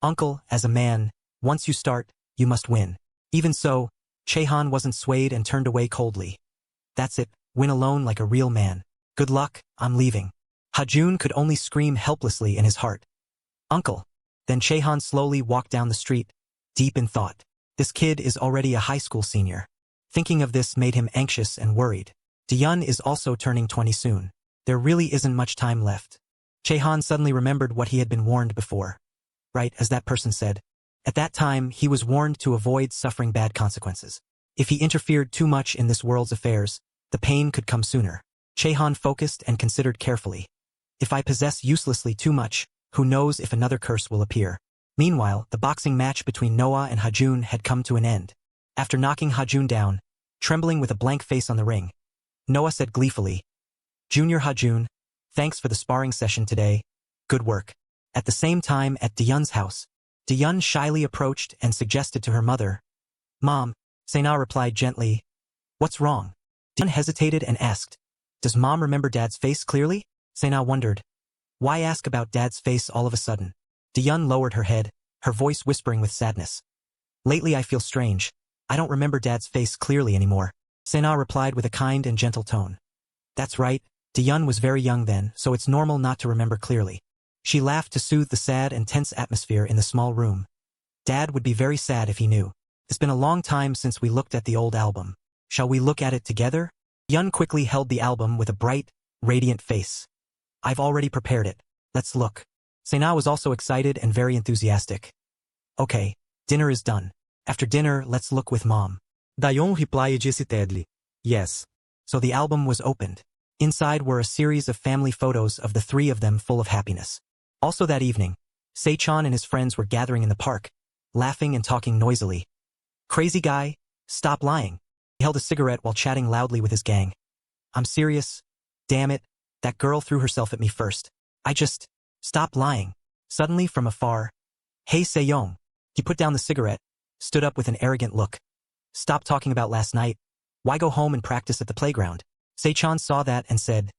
Uncle, as a man, once you start, you must win. Even so, Chehan wasn't swayed and turned away coldly. That's it, win alone like a real man. Good luck, I'm leaving. Hajun could only scream helplessly in his heart. Uncle. Then Chehan slowly walked down the street, deep in thought. This kid is already a high school senior. Thinking of this made him anxious and worried. Diyun is also turning 20 soon. There really isn't much time left. Chehan suddenly remembered what he had been warned before. Right, as that person said. At that time, he was warned to avoid suffering bad consequences. If he interfered too much in this world's affairs, the pain could come sooner. Chehan focused and considered carefully. If I possess uselessly too much, Who knows if another curse will appear. Meanwhile, the boxing match between Noah and Hajun had come to an end. After knocking Hajun down, trembling with a blank face on the ring, Noah said gleefully, "Junior Hajun, thanks for the sparring session today. Good work." At the same time at Diyun's house, Diyun shyly approached and suggested to her mother, "Mom," Cana replied gently, "What's wrong?" Diyun hesitated and asked, "Does Mom remember Dad's face clearly?" Cana wondered, "Why ask about Dad's face all of a sudden?" Diyun lowered her head, her voice whispering with sadness. "Lately I feel strange. I don't remember Dad's face clearly anymore." Cana replied with a kind and gentle tone. "That's right, Diyun was very young then, so it's normal not to remember clearly." She laughed to soothe the sad and tense atmosphere in the small room. "Dad would be very sad if he knew. It's been a long time since we looked at the old album. Shall we look at it together?" Diyun quickly held the album with a bright, radiant face. "I've already prepared it. Let's look." Cana was also excited and very enthusiastic. "Okay, dinner is done. After dinner, let's look with Mom." Dayon replied decidedly, "Yes." So the album was opened. Inside were a series of family photos of the three of them full of happiness. Also that evening, Saechan and his friends were gathering in the park, laughing and talking noisily. "Crazy guy, stop lying." He held a cigarette while chatting loudly with his gang. "I'm serious. Damn it, that girl threw herself at me first. Stop lying." Suddenly from afar, "Hey Seyong." He put down the cigarette, stood up with an arrogant look. "Stop talking about last night. Why go home and practice at the playground?" Saechan saw that and said,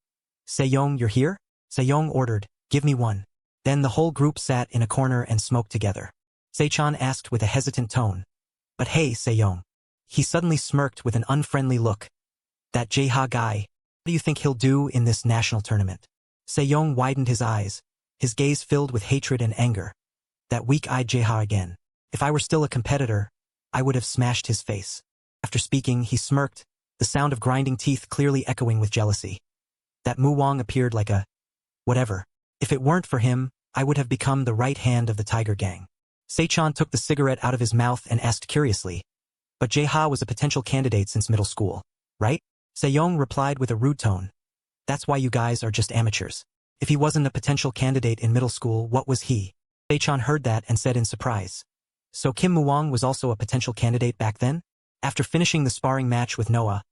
"Seyong, you're here?" Seyong ordered, "Give me one." Then the whole group sat in a corner and smoked together. Saechan asked with a hesitant tone, "But hey, Seyong." He suddenly smirked with an unfriendly look. "That Jaeha guy, what do you think he'll do in this national tournament?" Seyong widened his eyes, his gaze filled with hatred and anger. "That weak-eyed Jaeha again. If I were still a competitor, I would have smashed his face." After speaking, he smirked, the sound of grinding teeth clearly echoing with jealousy. "That Mu Wang appeared like a... whatever. If it weren't for him, I would have become the right hand of the Tiger Gang." Saechan took the cigarette out of his mouth and asked curiously, "But Jaeha was a potential candidate since middle school, right?" Seyong replied with a rude tone, "That's why you guys are just amateurs. If he wasn't a potential candidate in middle school, what was he?" Saechan heard that and said in surprise, "So Kim Muang was also a potential candidate back then?" After finishing the sparring match with Noah,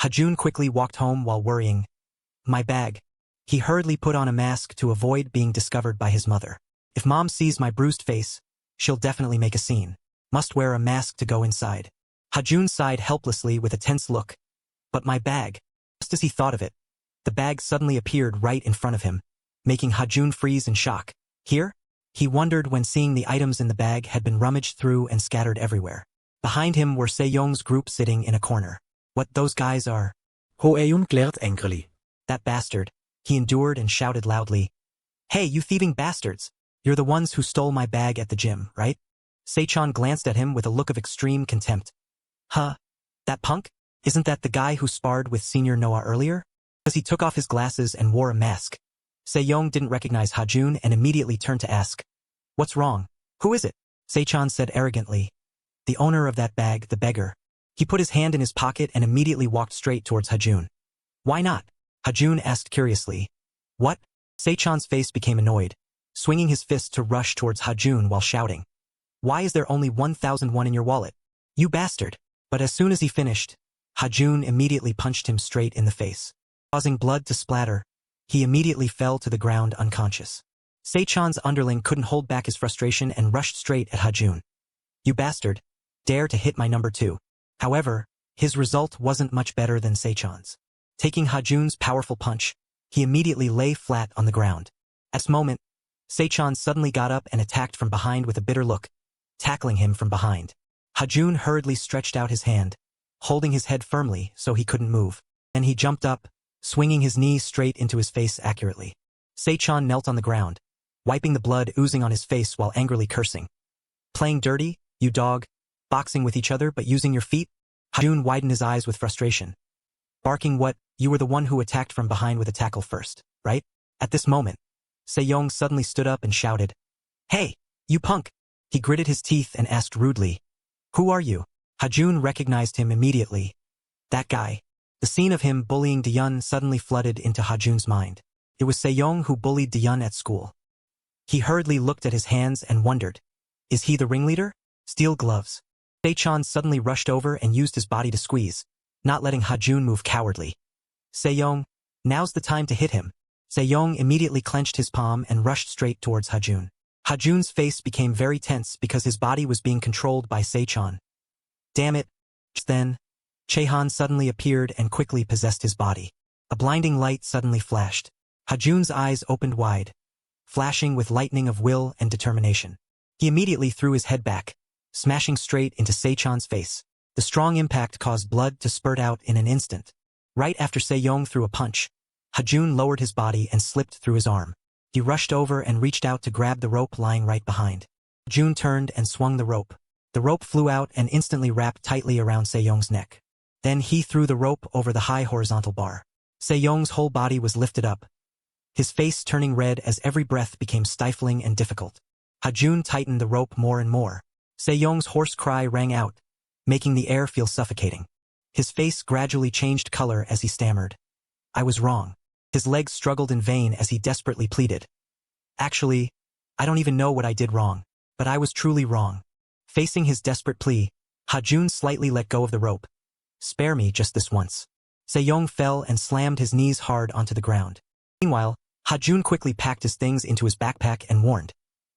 Hajun quickly walked home while worrying. "My bag." He hurriedly put on a mask to avoid being discovered by his mother. "If Mom sees my bruised face, she'll definitely make a scene. Must wear a mask to go inside." Hajun sighed helplessly with a tense look. "But my bag." Just as he thought of it, the bag suddenly appeared right in front of him, making Hajun freeze in shock. "Here?" He wondered when seeing the items in the bag had been rummaged through and scattered everywhere. Behind him were Seyong's group sitting in a corner. "What those guys are?" Hoeyun glared angrily. "That bastard." He endured and shouted loudly, "Hey, you thieving bastards! You're the ones who stole my bag at the gym, right?" Saechan glanced at him with a look of extreme contempt. "Huh? That punk? Isn't that the guy who sparred with Senior Noah earlier?" Because he took off his glasses and wore a mask. Seyong didn't recognize Hajun and immediately turned to ask, "What's wrong? Who is it?" Saechan said arrogantly, "The owner of that bag, the beggar." He put his hand in his pocket and immediately walked straight towards Hajun. "Why not?" Hajun asked curiously. "What?" Saechan's face became annoyed, swinging his fist to rush towards Hajun while shouting, "Why is there only 1,001 in your wallet? You bastard!" But as soon as he finished, Hajun immediately punched him straight in the face. Causing blood to splatter, he immediately fell to the ground unconscious. Saechan's underling couldn't hold back his frustration and rushed straight at Hajun. "You bastard! Dare to hit my number 2. However, his result wasn't much better than Saechan's. Taking Hajun's powerful punch, he immediately lay flat on the ground. At this moment, Saechan suddenly got up and attacked from behind with a bitter look, tackling him from behind. Hajun hurriedly stretched out his hand, holding his head firmly so he couldn't move. Then he jumped up, swinging his knee straight into his face accurately. Saechan knelt on the ground, wiping the blood oozing on his face while angrily cursing. "Playing dirty, you dog, boxing with each other but using your feet?" Hajun widened his eyes with frustration. Barking, "What, you were the one who attacked from behind with a tackle first, right?" At this moment, Seyong suddenly stood up and shouted, "Hey, you punk!" He gritted his teeth and asked rudely, "Who are you?" Hajun recognized him immediately. That guy. The scene of him bullying Diyun suddenly flooded into Hajun's mind. It was Seyong who bullied Diyun at school. He hurriedly looked at his hands and wondered, is he the ringleader? Steel gloves. Se-chan suddenly rushed over and used his body to squeeze, not letting Ha-jun move cowardly. Se-young, now's the time to hit him. Se-young immediately clenched his palm and rushed straight towards Ha-jun. Ha-jun's face became very tense because his body was being controlled by Se-chan. Damn it. Just then, Chehan suddenly appeared and quickly possessed his body. A blinding light suddenly flashed. Ha-jun's eyes opened wide, flashing with lightning of will and determination. He immediately threw his head back, smashing straight into Se-chan's face. The strong impact caused blood to spurt out in an instant. Right after Se-young threw a punch, Ha-jun lowered his body and slipped through his arm. He rushed over and reached out to grab the rope lying right behind. Ha-jun turned and swung the rope. The rope flew out and instantly wrapped tightly around Se-young's neck. Then he threw the rope over the high horizontal bar. Se-young's whole body was lifted up, his face turning red as every breath became stifling and difficult. Ha-jun tightened the rope more and more. Se-young's hoarse cry rang out, making the air feel suffocating. His face gradually changed color as he stammered. I was wrong. His legs struggled in vain as he desperately pleaded. Actually, I don't even know what I did wrong, but I was truly wrong. Facing his desperate plea, Ha-jun slightly let go of the rope. Spare me just this once. Se-young fell and slammed his knees hard onto the ground. Meanwhile, Ha-jun quickly packed his things into his backpack and warned.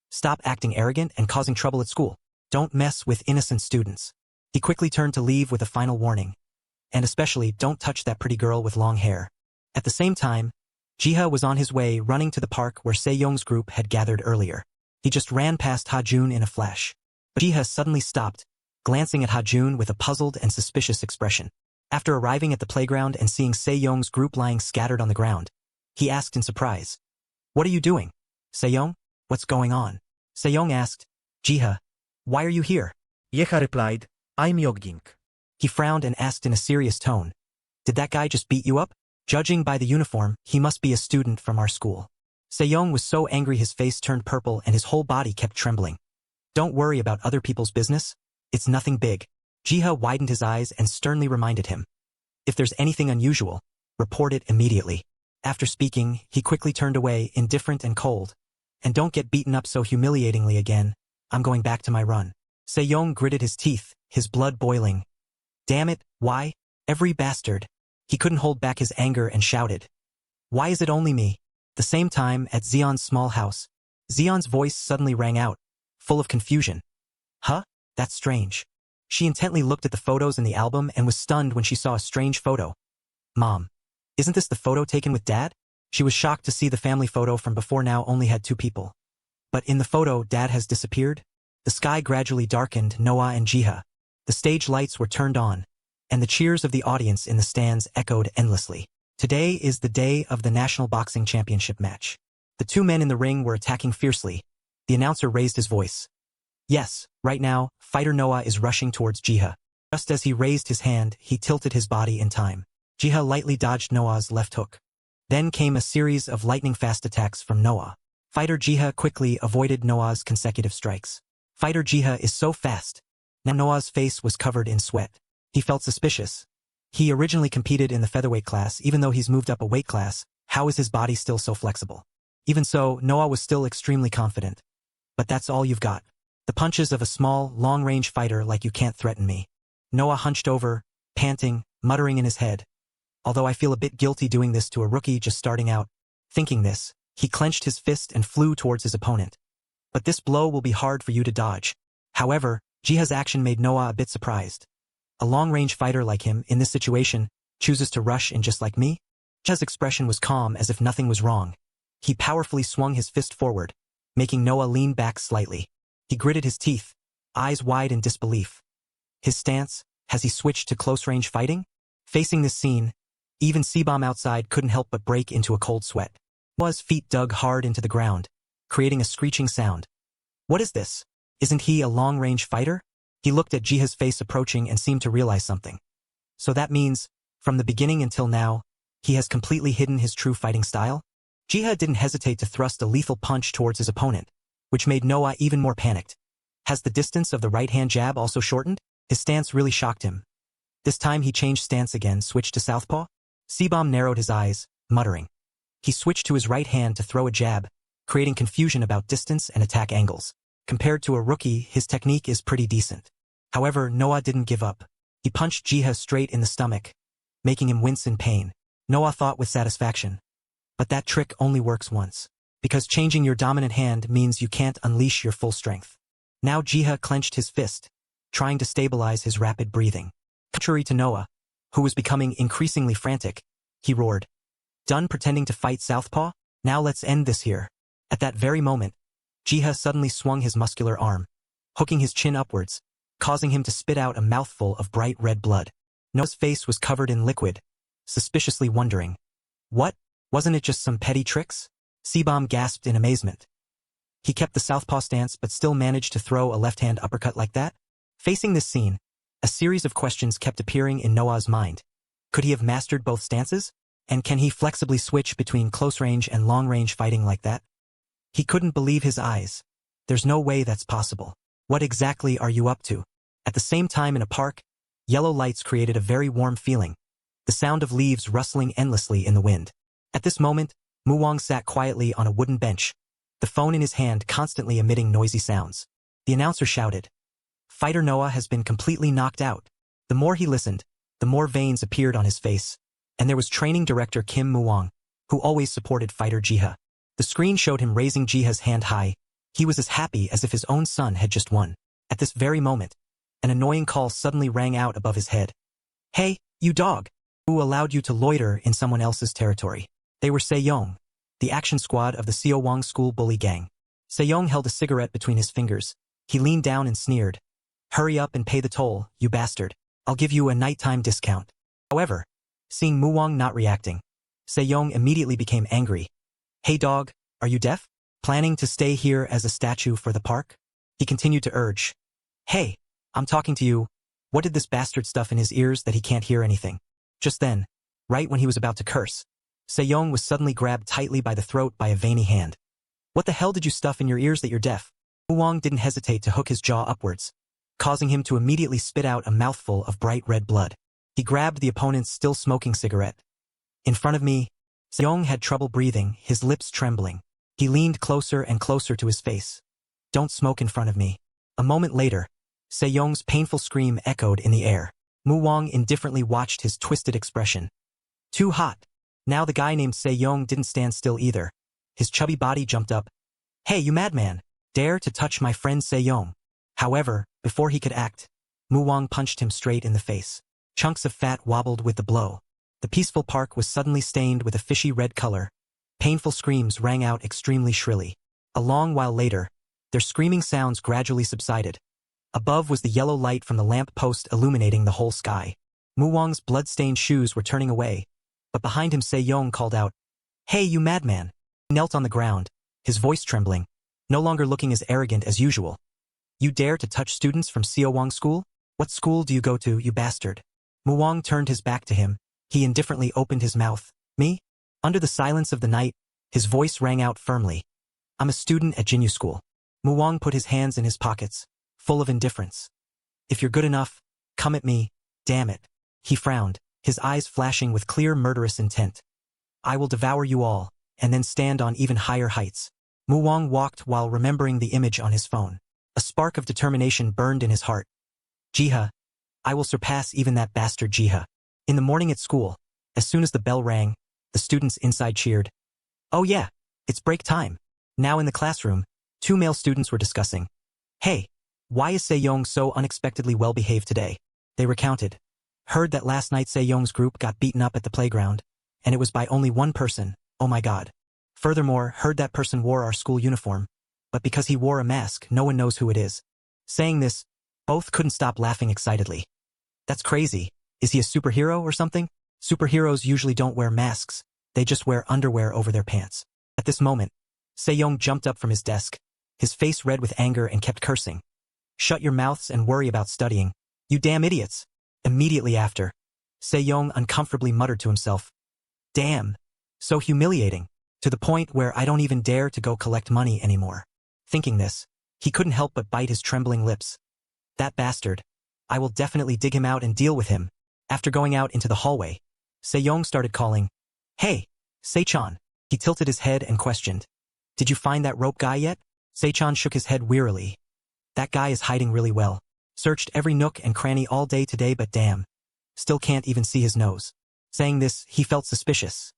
Stop acting arrogant and causing trouble at school. Don't mess with innocent students. He quickly turned to leave with a final warning. And especially, don't touch that pretty girl with long hair. At the same time, Jiha was on his way running to the park where Se-young's group had gathered earlier. He just ran past Ha-jun in a flash. But Jiha suddenly stopped, glancing at Ha-jun with a puzzled and suspicious expression. After arriving at the playground and seeing Se-young's group lying scattered on the ground, he asked in surprise. What are you doing? Se-young? What's going on? Se-young asked. Jiha, why are you here? Yeha replied, I'm Yogging. He frowned and asked in a serious tone. Did that guy just beat you up? Judging by the uniform, he must be a student from our school. Se-young was so angry his face turned purple and his whole body kept trembling. Don't worry about other people's business. It's nothing big. Jiha widened his eyes and sternly reminded him. If there's anything unusual, report it immediately. After speaking, he quickly turned away, indifferent and cold. And don't get beaten up so humiliatingly again. I'm going back to my run. Se-young gritted his teeth, his blood boiling. Damn it, why? Every bastard. He couldn't hold back his anger and shouted. Why is it only me? The same time, at Xion's small house, Xion's voice suddenly rang out, full of confusion. Huh? That's strange. She intently looked at the photos in the album and was stunned when she saw a strange photo. Mom, isn't this the photo taken with Dad? She was shocked to see the family photo from before now only had 2 people. But in the photo, Dad has disappeared. The sky gradually darkened, Noah and Jiha. The stage lights were turned on, and the cheers of the audience in the stands echoed endlessly. Today is the day of the National Boxing Championship match. The 2 men in the ring were attacking fiercely. The announcer raised his voice. Yes, right now, fighter Noah is rushing towards Jiha. Just as he raised his hand, he tilted his body in time. Jiha lightly dodged Noah's left hook. Then came a series of lightning-fast attacks from Noah. Fighter Jiha quickly avoided Noah's consecutive strikes. Fighter Jiha is so fast. Now Noah's face was covered in sweat. He felt suspicious. He originally competed in the featherweight class. Even though he's moved up a weight class, how is his body still so flexible? Even so, Noah was still extremely confident. But that's all you've got. The punches of a small, long-range fighter like you can't threaten me. Noah hunched over, panting, muttering in his head. Although I feel a bit guilty doing this to a rookie just starting out. Thinking this, he clenched his fist and flew towards his opponent. But this blow will be hard for you to dodge. However, Jiha's action made Noah a bit surprised. A long-range fighter like him, in this situation, chooses to rush in just like me? Jiha's expression was calm as if nothing was wrong. He powerfully swung his fist forward, making Noah lean back slightly. He gritted his teeth, eyes wide in disbelief. His stance, has he switched to close-range fighting? Facing this scene, even Sebom outside couldn't help but break into a cold sweat. Noah's feet dug hard into the ground, creating a screeching sound. What is this? Isn't he a long-range fighter? He looked at Jiha's face approaching and seemed to realize something. So that means, from the beginning until now, he has completely hidden his true fighting style? Jiha didn't hesitate to thrust a lethal punch towards his opponent, which made Noah even more panicked. Has the distance of the right-hand jab also shortened? His stance really shocked him. This time he changed stance again, switched to southpaw. Sebom narrowed his eyes, muttering. He switched to his right hand to throw a jab, creating confusion about distance and attack angles. Compared to a rookie, his technique is pretty decent. However, Noah didn't give up. He punched Jiha straight in the stomach, making him wince in pain. Noah thought with satisfaction. But that trick only works once. Because changing your dominant hand means you can't unleash your full strength. Now Jiha clenched his fist, trying to stabilize his rapid breathing. Contrary to Noah, who was becoming increasingly frantic, he roared. Done pretending to fight Southpaw? Now let's end this here. At that very moment, Jiha suddenly swung his muscular arm, hooking his chin upwards, causing him to spit out a mouthful of bright red blood. Noah's face was covered in liquid, suspiciously wondering. What? Wasn't it just some petty tricks? Sebom gasped in amazement. He kept the southpaw stance but still managed to throw a left-hand uppercut like that? Facing this scene, a series of questions kept appearing in Noah's mind. Could he have mastered both stances? And can he flexibly switch between close-range and long-range fighting like that? He couldn't believe his eyes. There's no way that's possible. What exactly are you up to? At the same time in a park, yellow lights created a very warm feeling, the sound of leaves rustling endlessly in the wind. At this moment, Muwang sat quietly on a wooden bench, the phone in his hand constantly emitting noisy sounds. The announcer shouted, "Fighter Noah has been completely knocked out." The more he listened, the more veins appeared on his face, and there was training director Kim Muwang, who always supported fighter Jiha. The screen showed him raising Jiha's hand high. He was as happy as if his own son had just won. At this very moment, an annoying call suddenly rang out above his head. "Hey, you dog! Who allowed you to loiter in someone else's territory?" They were Sejong, the action squad of the Seowang school bully gang. Sejong held a cigarette between his fingers. He leaned down and sneered. "Hurry up and pay the toll, you bastard. I'll give you a nighttime discount." However, seeing Muwang not reacting, Sejong immediately became angry. "Hey dog, are you deaf? Planning to stay here as a statue for the park?" He continued to urge. "Hey, I'm talking to you. What did this bastard stuff in his ears that he can't hear anything?" Just then, right when he was about to curse, Sejong was suddenly grabbed tightly by the throat by a veiny hand. "What the hell did you stuff in your ears that you're deaf?" Muwang didn't hesitate to hook his jaw upwards, causing him to immediately spit out a mouthful of bright red blood. He grabbed the opponent's still smoking cigarette. In front of me, Sejong had trouble breathing, his lips trembling. He leaned closer and closer to his face. "Don't smoke in front of me." A moment later, Sejong's painful scream echoed in the air. Muwang indifferently watched his twisted expression. Too hot. Now the guy named Sejong didn't stand still either. His chubby body jumped up. "Hey, you madman! Dare to touch my friend Sejong." However, before he could act, Muwang punched him straight in the face. Chunks of fat wobbled with the blow. The peaceful park was suddenly stained with a fishy red color. Painful screams rang out extremely shrilly. A long while later, their screaming sounds gradually subsided. Above was the yellow light from the lamp post illuminating the whole sky. Muwang's blood-stained shoes were turning away, but behind him Sejong called out, "Hey, you madman!" He knelt on the ground, his voice trembling, no longer looking as arrogant as usual. "You dare to touch students from Seowang School? What school do you go to, you bastard?" Muwang turned his back to him. He indifferently opened his mouth. "Me?" Under the silence of the night, his voice rang out firmly. "I'm a student at Jinyu School." Muwang put his hands in his pockets, full of indifference. "If you're good enough, come at me, damn it." He frowned, his eyes flashing with clear murderous intent. "I will devour you all, and then stand on even higher heights." Muwang walked while remembering the image on his phone. A spark of determination burned in his heart. "Jiha, I will surpass even that bastard Jiha." In the morning at school, as soon as the bell rang, the students inside cheered. "Oh yeah, it's break time." Now in the classroom, two male students were discussing. "Hey, why is Sejong so unexpectedly well-behaved today?" They recounted. "Heard that last night Sejong's group got beaten up at the playground, and it was by only one person, oh my god. Furthermore, heard that person wore our school uniform, but because he wore a mask, no one knows who it is." Saying this, both couldn't stop laughing excitedly. "That's crazy. Is he a superhero or something? Superheroes usually don't wear masks, they just wear underwear over their pants." At this moment, Sejong jumped up from his desk, his face red with anger, and kept cursing. "Shut your mouths and worry about studying, you damn idiots." Immediately after, Sejong uncomfortably muttered to himself, "Damn, so humiliating, to the point where I don't even dare to go collect money anymore." Thinking this, he couldn't help but bite his trembling lips. "That bastard. I will definitely dig him out and deal with him." After going out into the hallway, Sejong started calling, "Hey, Sechan." He tilted his head and questioned, Did you find that rope guy yet? Seichan shook his head wearily. That guy is hiding really well. Searched every nook and cranny all day today, but damn. Still can't even see his nose. Saying this, he felt suspicious.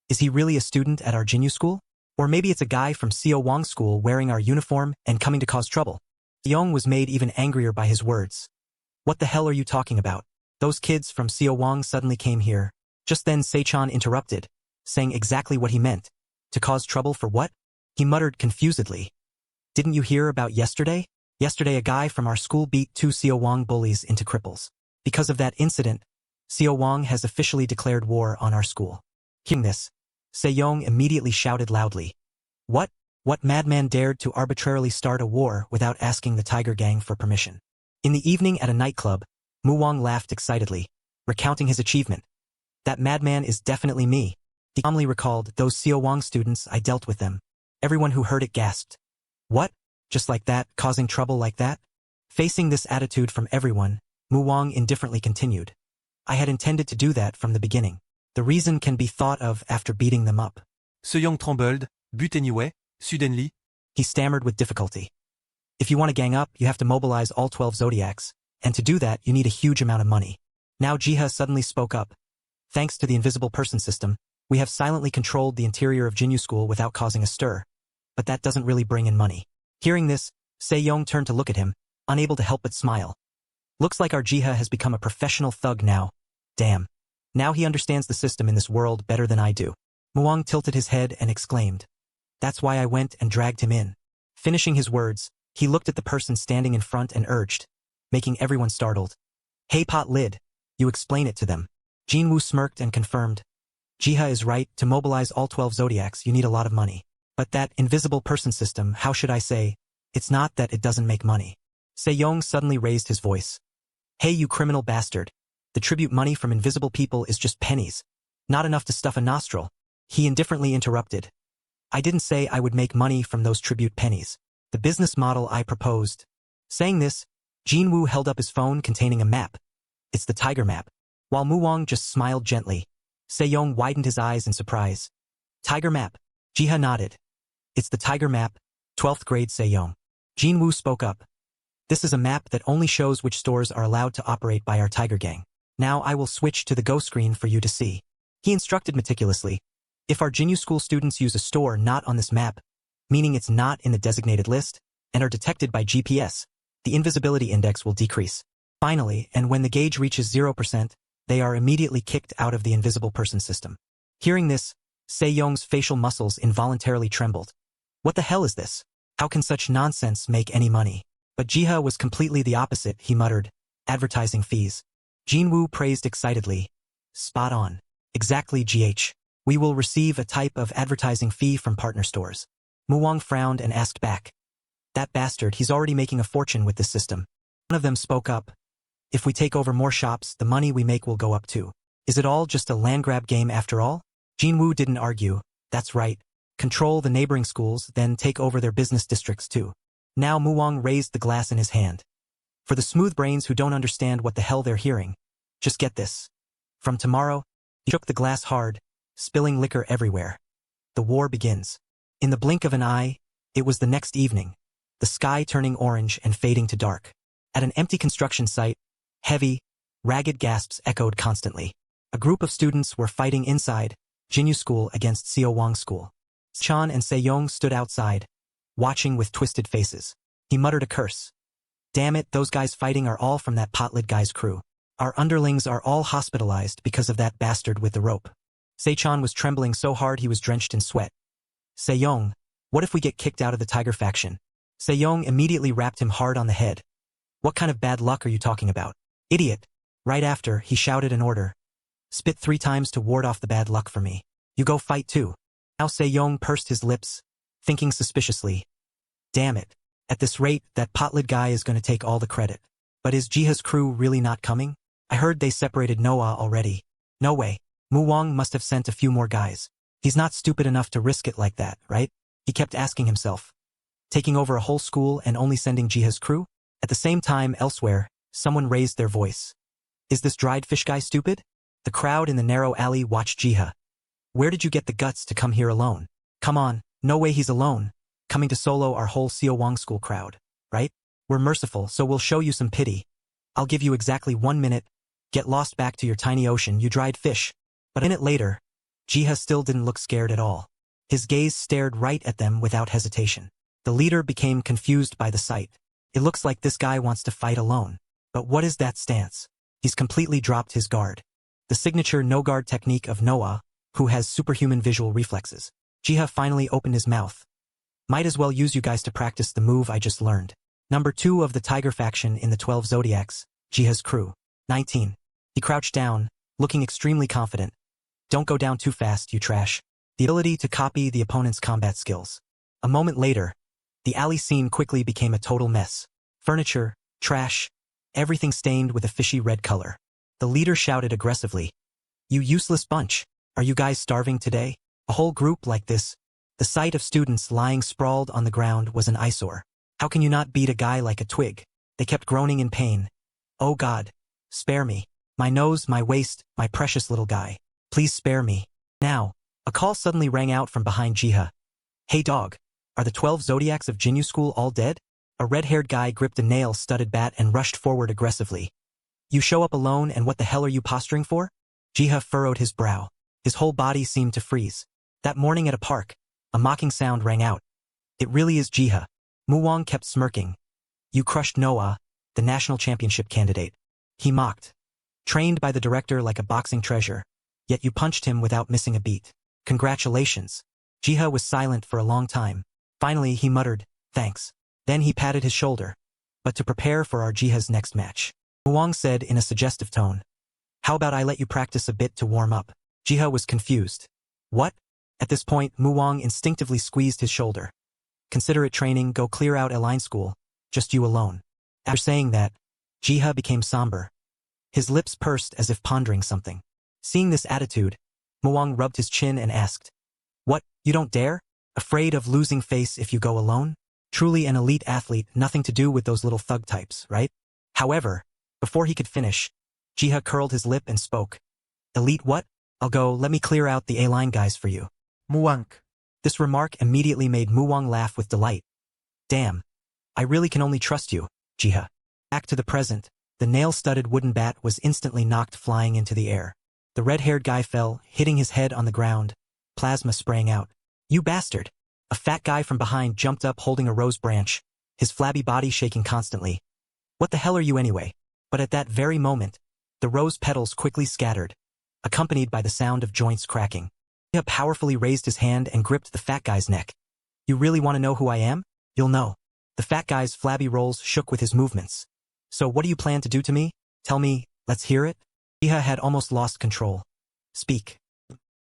Is he really a student at our Jinyu school? Or maybe it's a guy from Seo Wang's school wearing our uniform and coming to cause trouble. Yong was made even angrier by his words. What the hell are you talking about? Those kids from Seo Wang suddenly came here. Just then Seichan interrupted, saying exactly what he meant. To cause trouble for what? He muttered confusedly. Didn't you hear about yesterday? Yesterday a guy from our school beat 2 Seo Wang bullies into cripples. Because of that incident, Seo Wang has officially declared war on our school. Hearing this, Se-yong immediately shouted loudly. What? What madman dared to arbitrarily start a war without asking the Tiger Gang for permission? In the evening at a nightclub, Mu Wang laughed excitedly, recounting his achievement. That madman is definitely me. He calmly recalled those Seo Wang students I dealt with them. Everyone who heard it gasped. What? Just like that, causing trouble like that? Facing this attitude from everyone, Mu Wang indifferently continued. I had intended to do that from the beginning. The reason can be thought of after beating them up. Se-young trembled, but anyway, suddenly. He stammered with difficulty. If you want to gang up, you have to mobilize all 12 zodiacs, and to do that you need a huge amount of money. Now Jiha suddenly spoke up. Thanks to the invisible person system, we have silently controlled the interior of Jinyu School without causing a stir. But that doesn't really bring in money. Hearing this, Se-yong turned to look at him, unable to help but smile. Looks like our Jiha has become a professional thug now. Damn. Now he understands the system in this world better than I do. Muang tilted his head and exclaimed. That's why I went and dragged him in. Finishing his words, he looked at the person standing in front and urged, making everyone startled. Hey pot lid, you explain it to them. Jinwoo smirked and confirmed. Jiha is right, to mobilize all 12 zodiacs you need a lot of money. But that invisible person system, how should I say, it's not that it doesn't make money. Se-yong suddenly raised his voice. Hey you criminal bastard. The tribute money from invisible people is just pennies. Not enough to stuff a nostril. He indifferently interrupted. I didn't say I would make money from those tribute pennies. The business model I proposed. Saying this, Jinwoo held up his phone containing a map. It's the tiger map. While Muwang just smiled gently, Se-yong widened his eyes in surprise. Tiger map. Jiha nodded. It's the tiger map, 12th grade Se-yong. Jinwoo spoke up. This is a map that only shows which stores are allowed to operate by our tiger gang. Now I will switch to the go screen for you to see. He instructed meticulously. If our Jinyu school students use a store not on this map, meaning it's not in the designated list, and are detected by GPS, the invisibility index will decrease. Finally, and when the gauge reaches 0%, they are immediately kicked out of the invisible person system. Hearing this, Se-yong's facial muscles involuntarily trembled. What the hell is this? How can such nonsense make any money? But Jiha was completely the opposite, he muttered. Advertising fees. Jinwoo praised excitedly. Spot on. Exactly GH. We will receive a type of advertising fee from partner stores. Muwang frowned and asked back. That bastard, he's already making a fortune with this system. One of them spoke up. If we take over more shops, the money we make will go up too. Is it all just a land grab game after all? Jinwoo didn't argue. That's right. Control the neighboring schools, then take over their business districts too. Now Muwang raised the glass in his hand. For the smooth brains who don't understand what the hell they're hearing, just get this. From tomorrow, he shook the glass hard, spilling liquor everywhere. The war begins. In the blink of an eye, it was the next evening, the sky turning orange and fading to dark. At an empty construction site, heavy, ragged gasps echoed constantly. A group of students were fighting inside, Jinyu School against Seo Wang School. Chan and Se-yong stood outside, watching with twisted faces. He muttered a curse. Damn it, those guys fighting are all from that potlid guy's crew. Our underlings are all hospitalized because of that bastard with the rope. Se-chan was trembling so hard he was drenched in sweat. Se-yong, what if we get kicked out of the tiger faction? Se-yong immediately rapped him hard on the head. What kind of bad luck are you talking about? Idiot. Right after, he shouted an order. Spit 3 times to ward off the bad luck for me. You go fight too. Now Se-yong pursed his lips, thinking suspiciously. Damn it. At this rate, that potlid guy is going to take all the credit. But is Jiha's crew really not coming? I heard they separated Noah already. No way. Muwang must have sent a few more guys. He's not stupid enough to risk it like that, right? He kept asking himself. Taking over a whole school and only sending Jiha's crew? At the same time, elsewhere, someone raised their voice. Is this dried fish guy stupid? The crowd in the narrow alley watched Jiha. Where did you get the guts to come here alone? Come on, No way he's alone, coming to solo our whole Seo Wang school crowd, right? We're merciful, so we'll show you some pity. I'll give you exactly 1 minute. Get lost back to your tiny ocean, you dried fish. But a minute later, Jiha still didn't look scared at all. His gaze stared right at them without hesitation. The leader became confused by the sight. It looks like this guy wants to fight alone. But what is that stance? He's completely dropped his guard. The signature no-guard technique of Noah, who has superhuman visual reflexes. Jiha finally opened his mouth. Might as well use you guys to practice the move I just learned. Number 2 of the Tiger faction in the 12 Zodiacs, Jiha's crew. 19. He crouched down, looking extremely confident. Don't go down too fast, you trash. The ability to copy the opponent's combat skills. A moment later, the alley scene quickly became a total mess. Furniture, trash, everything stained with a fishy red color. The leader shouted aggressively. You useless bunch, are you guys starving today? A whole group like this. The sight of students lying sprawled on the ground was an eyesore. How can you not beat a guy like a twig? They kept groaning in pain. Oh God, spare me. My nose, my waist, my precious little guy. Please spare me. Now, a call suddenly rang out from behind Jiha. Hey dog, are the 12 Zodiacs of Jinyu School all dead? A red-haired guy gripped a nail-studded bat and rushed forward aggressively. You show up alone and what the hell are you posturing for? Jiha furrowed his brow. His whole body seemed to freeze. That morning at a park, a mocking sound rang out. It really is Jiha. Muwang kept smirking. You crushed Noah, the national championship candidate. He mocked. Trained by the director like a boxing treasure, yet you punched him without missing a beat. Congratulations. Jiha was silent for a long time. Finally, he muttered, thanks. Then he patted his shoulder. But to prepare for our Jiha's next match, Muwang said in a suggestive tone. How about I let you practice a bit to warm up? Jiha was confused. What? At this point, Muwang instinctively squeezed his shoulder. Consider it training, go clear out Align School. Just you alone. After saying that, Jiha became somber. His lips pursed as if pondering something. Seeing this attitude, Muwang rubbed his chin and asked, what, you don't dare? Afraid of losing face if you go alone? Truly an elite athlete, nothing to do with those little thug types, right? However, before he could finish, Jiha curled his lip and spoke. Elite what? I'll go, let me clear out the A-line guys for you. Muwang. This remark immediately made Muwang laugh with delight. Damn. I really can only trust you, Jiha. Back to the present, the nail-studded wooden bat was instantly knocked flying into the air. The red-haired guy fell, hitting his head on the ground, plasma spraying out. You bastard! A fat guy from behind jumped up holding a rose branch, his flabby body shaking constantly. What the hell are you anyway? But at that very moment, the rose petals quickly scattered, accompanied by the sound of joints cracking. Jiha powerfully raised his hand and gripped the fat guy's neck. You really want to know who I am? You'll know. The fat guy's flabby rolls shook with his movements. So what do you plan to do to me? Tell me, let's hear it? Jiha had almost lost control. Speak.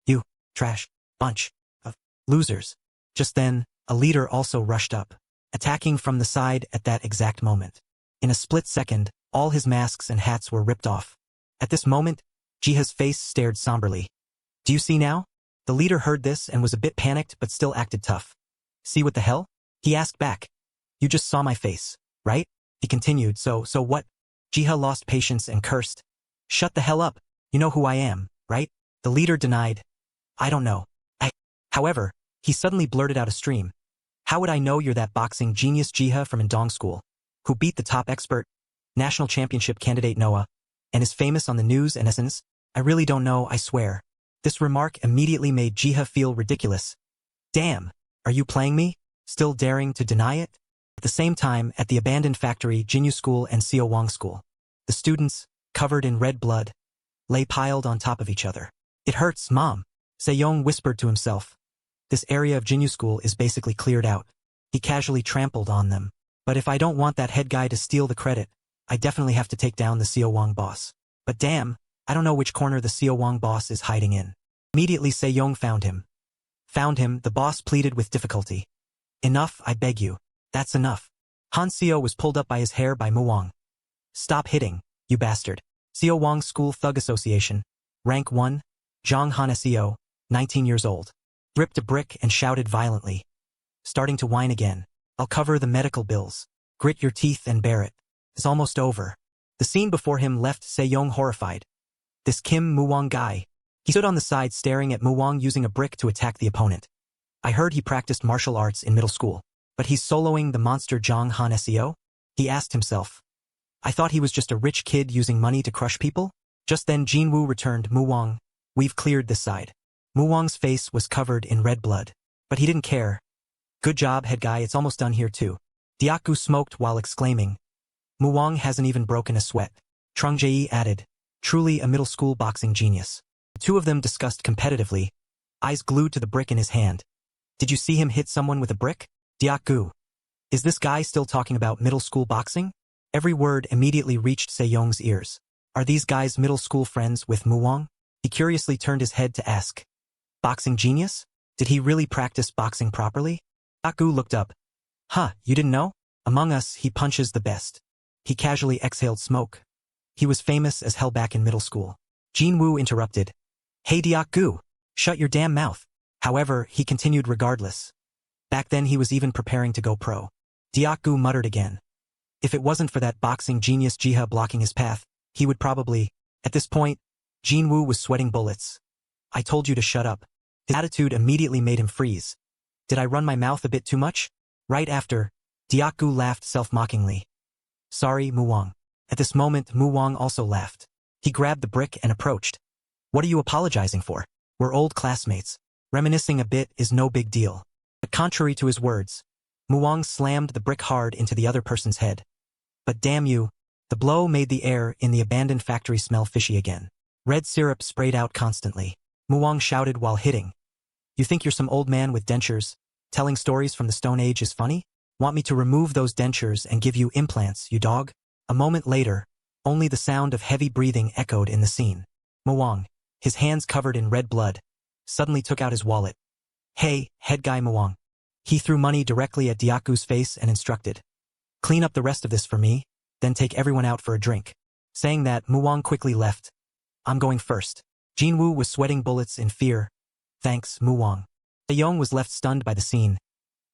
You, trash, bunch of losers. Just then, a leader also rushed up, attacking from the side at that exact moment. In a split second, all his masks and hats were ripped off. At this moment, Jiha's face stared somberly. Do you see now? The leader heard this and was a bit panicked but still acted tough. See what the hell? He asked back. You just saw my face, right? He continued, so what? Jiha lost patience and cursed. Shut the hell up. You know who I am, right? The leader denied. I don't know. However, he suddenly blurted out a stream. How would I know you're that boxing genius Jiha from Indong School, who beat the top expert, national championship candidate Noah, and is famous on the news and essence? I really don't know, I swear. This remark immediately made Jiha feel ridiculous. Damn, are you playing me? Still daring to deny it? At the same time, at the abandoned factory Jinyu School and Seo Wang School, the students, covered in red blood, lay piled on top of each other. It hurts, Mom, Sejong whispered to himself. This area of Jinyu School is basically cleared out. He casually trampled on them. But if I don't want that head guy to steal the credit, I definitely have to take down the Seo Wang boss. But damn, I don't know which corner the Seo Wang boss is hiding in. Immediately Sejong found him. The boss pleaded with difficulty. Enough, I beg you. That's enough. Han Seo was pulled up by his hair by Muwang. Stop hitting, you bastard. Seo Wang School Thug Association. Rank 1. Zhang Han Seo, 19 years old. Ripped a brick and shouted violently. Starting to whine again. I'll cover the medical bills. Grit your teeth and bear it. It's almost over. The scene before him left Sejong horrified. This Kim Muwang guy. He stood on the side staring at Muwang using a brick to attack the opponent. I heard he practiced martial arts in middle school. But he's soloing the monster Zhang Han SEO? He asked himself. I thought he was just a rich kid using money to crush people? Just then Jinwoo returned. Muwang, we've cleared this side. Muwang's face was covered in red blood. But he didn't care. Good job, head guy, it's almost done here too. Diaku smoked while exclaiming. Muwang hasn't even broken a sweat. Trung Jae added. Truly a middle school boxing genius. The two of them discussed competitively, eyes glued to the brick in his hand. Did you see him hit someone with a brick? Diaku. Is this guy still talking about middle school boxing? Every word immediately reached Seyong's ears. Are these guys middle school friends with Muwang? He curiously turned his head to ask. Boxing genius? Did he really practice boxing properly? Diaku looked up. Huh, you didn't know? Among us, he punches the best. He casually exhaled smoke. He was famous as hell back in middle school. Jinwoo interrupted. Hey Diaku, shut your damn mouth. However, he continued regardless. Back then he was even preparing to go pro. Diaku muttered again. If it wasn't for that boxing genius Jiha blocking his path, he would probably... At this point, Jinwoo was sweating bullets. I told you to shut up. His attitude immediately made him freeze. Did I run my mouth a bit too much? Right after, Diaku laughed self-mockingly. Sorry, Muwang. At this moment, Muwang also laughed. He grabbed the brick and approached. What are you apologizing for? We're old classmates. Reminiscing a bit is no big deal. But contrary to his words, Muwang slammed the brick hard into the other person's head. But damn you, the blow made the air in the abandoned factory smell fishy again. Red syrup sprayed out constantly. Muwang shouted while hitting. You think you're some old man with dentures? Telling stories from the Stone Age is funny? Want me to remove those dentures and give you implants, you dog? A moment later, only the sound of heavy breathing echoed in the scene. Muwang, his hands covered in red blood, suddenly took out his wallet. Hey, head guy Muwang. He threw money directly at Diaku's face and instructed. Clean up the rest of this for me, then take everyone out for a drink. Saying that, Muwang quickly left. I'm going first. Jinwoo was sweating bullets in fear. Thanks, Muwang. Taeyong was left stunned by the scene.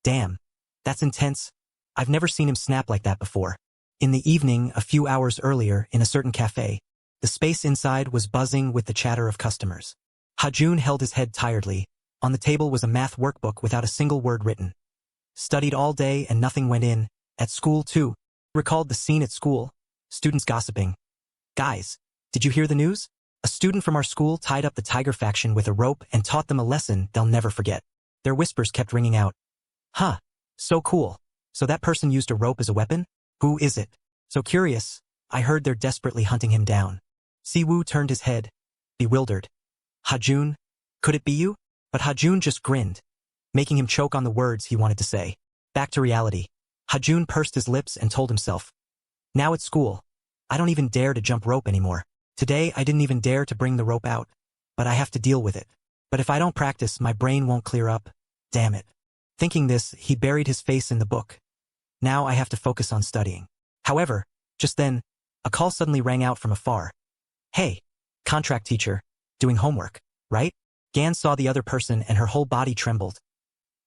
Damn, that's intense. I've never seen him snap like that before. In the evening, a few hours earlier, in a certain cafe, the space inside was buzzing with the chatter of customers. Hajun held his head tiredly. On the table was a math workbook without a single word written. Studied all day and nothing went in. At school, too. Recalled the scene at school. Students gossiping. Guys, did you hear the news? A student from our school tied up the tiger faction with a rope and taught them a lesson they'll never forget. Their whispers kept ringing out. Huh, so cool. So that person used a rope as a weapon? Who is it? So curious, I heard they're desperately hunting him down. Siwoo turned his head, bewildered. Hajun, could it be you? But Hajun just grinned, making him choke on the words he wanted to say. Back to reality. Hajun pursed his lips and told himself. Now at school, I don't even dare to jump rope anymore. Today I didn't even dare to bring the rope out, but I have to deal with it. But if I don't practice, my brain won't clear up. Damn it. Thinking this, he buried his face in the book. Now I have to focus on studying. However, just then, a call suddenly rang out from afar. Hey, contract teacher, doing homework, right? Gan saw the other person and her whole body trembled.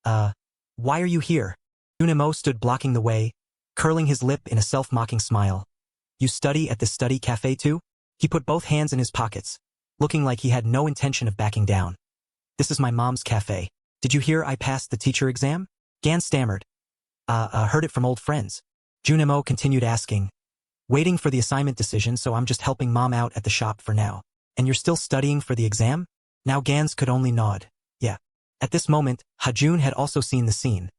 Why are you here? Junimo stood blocking the way, curling his lip in a self-mocking smile. You study at this study cafe too? He put both hands in his pockets, looking like he had no intention of backing down. This is my mom's cafe. Did you hear I passed the teacher exam? Gan stammered. Heard it from old friends. Junimo continued asking. Waiting for the assignment decision, so I'm just helping mom out at the shop for now. And you're still studying for the exam? Now Gans could only nod. Yeah. At this moment, Hajun had also seen the scene.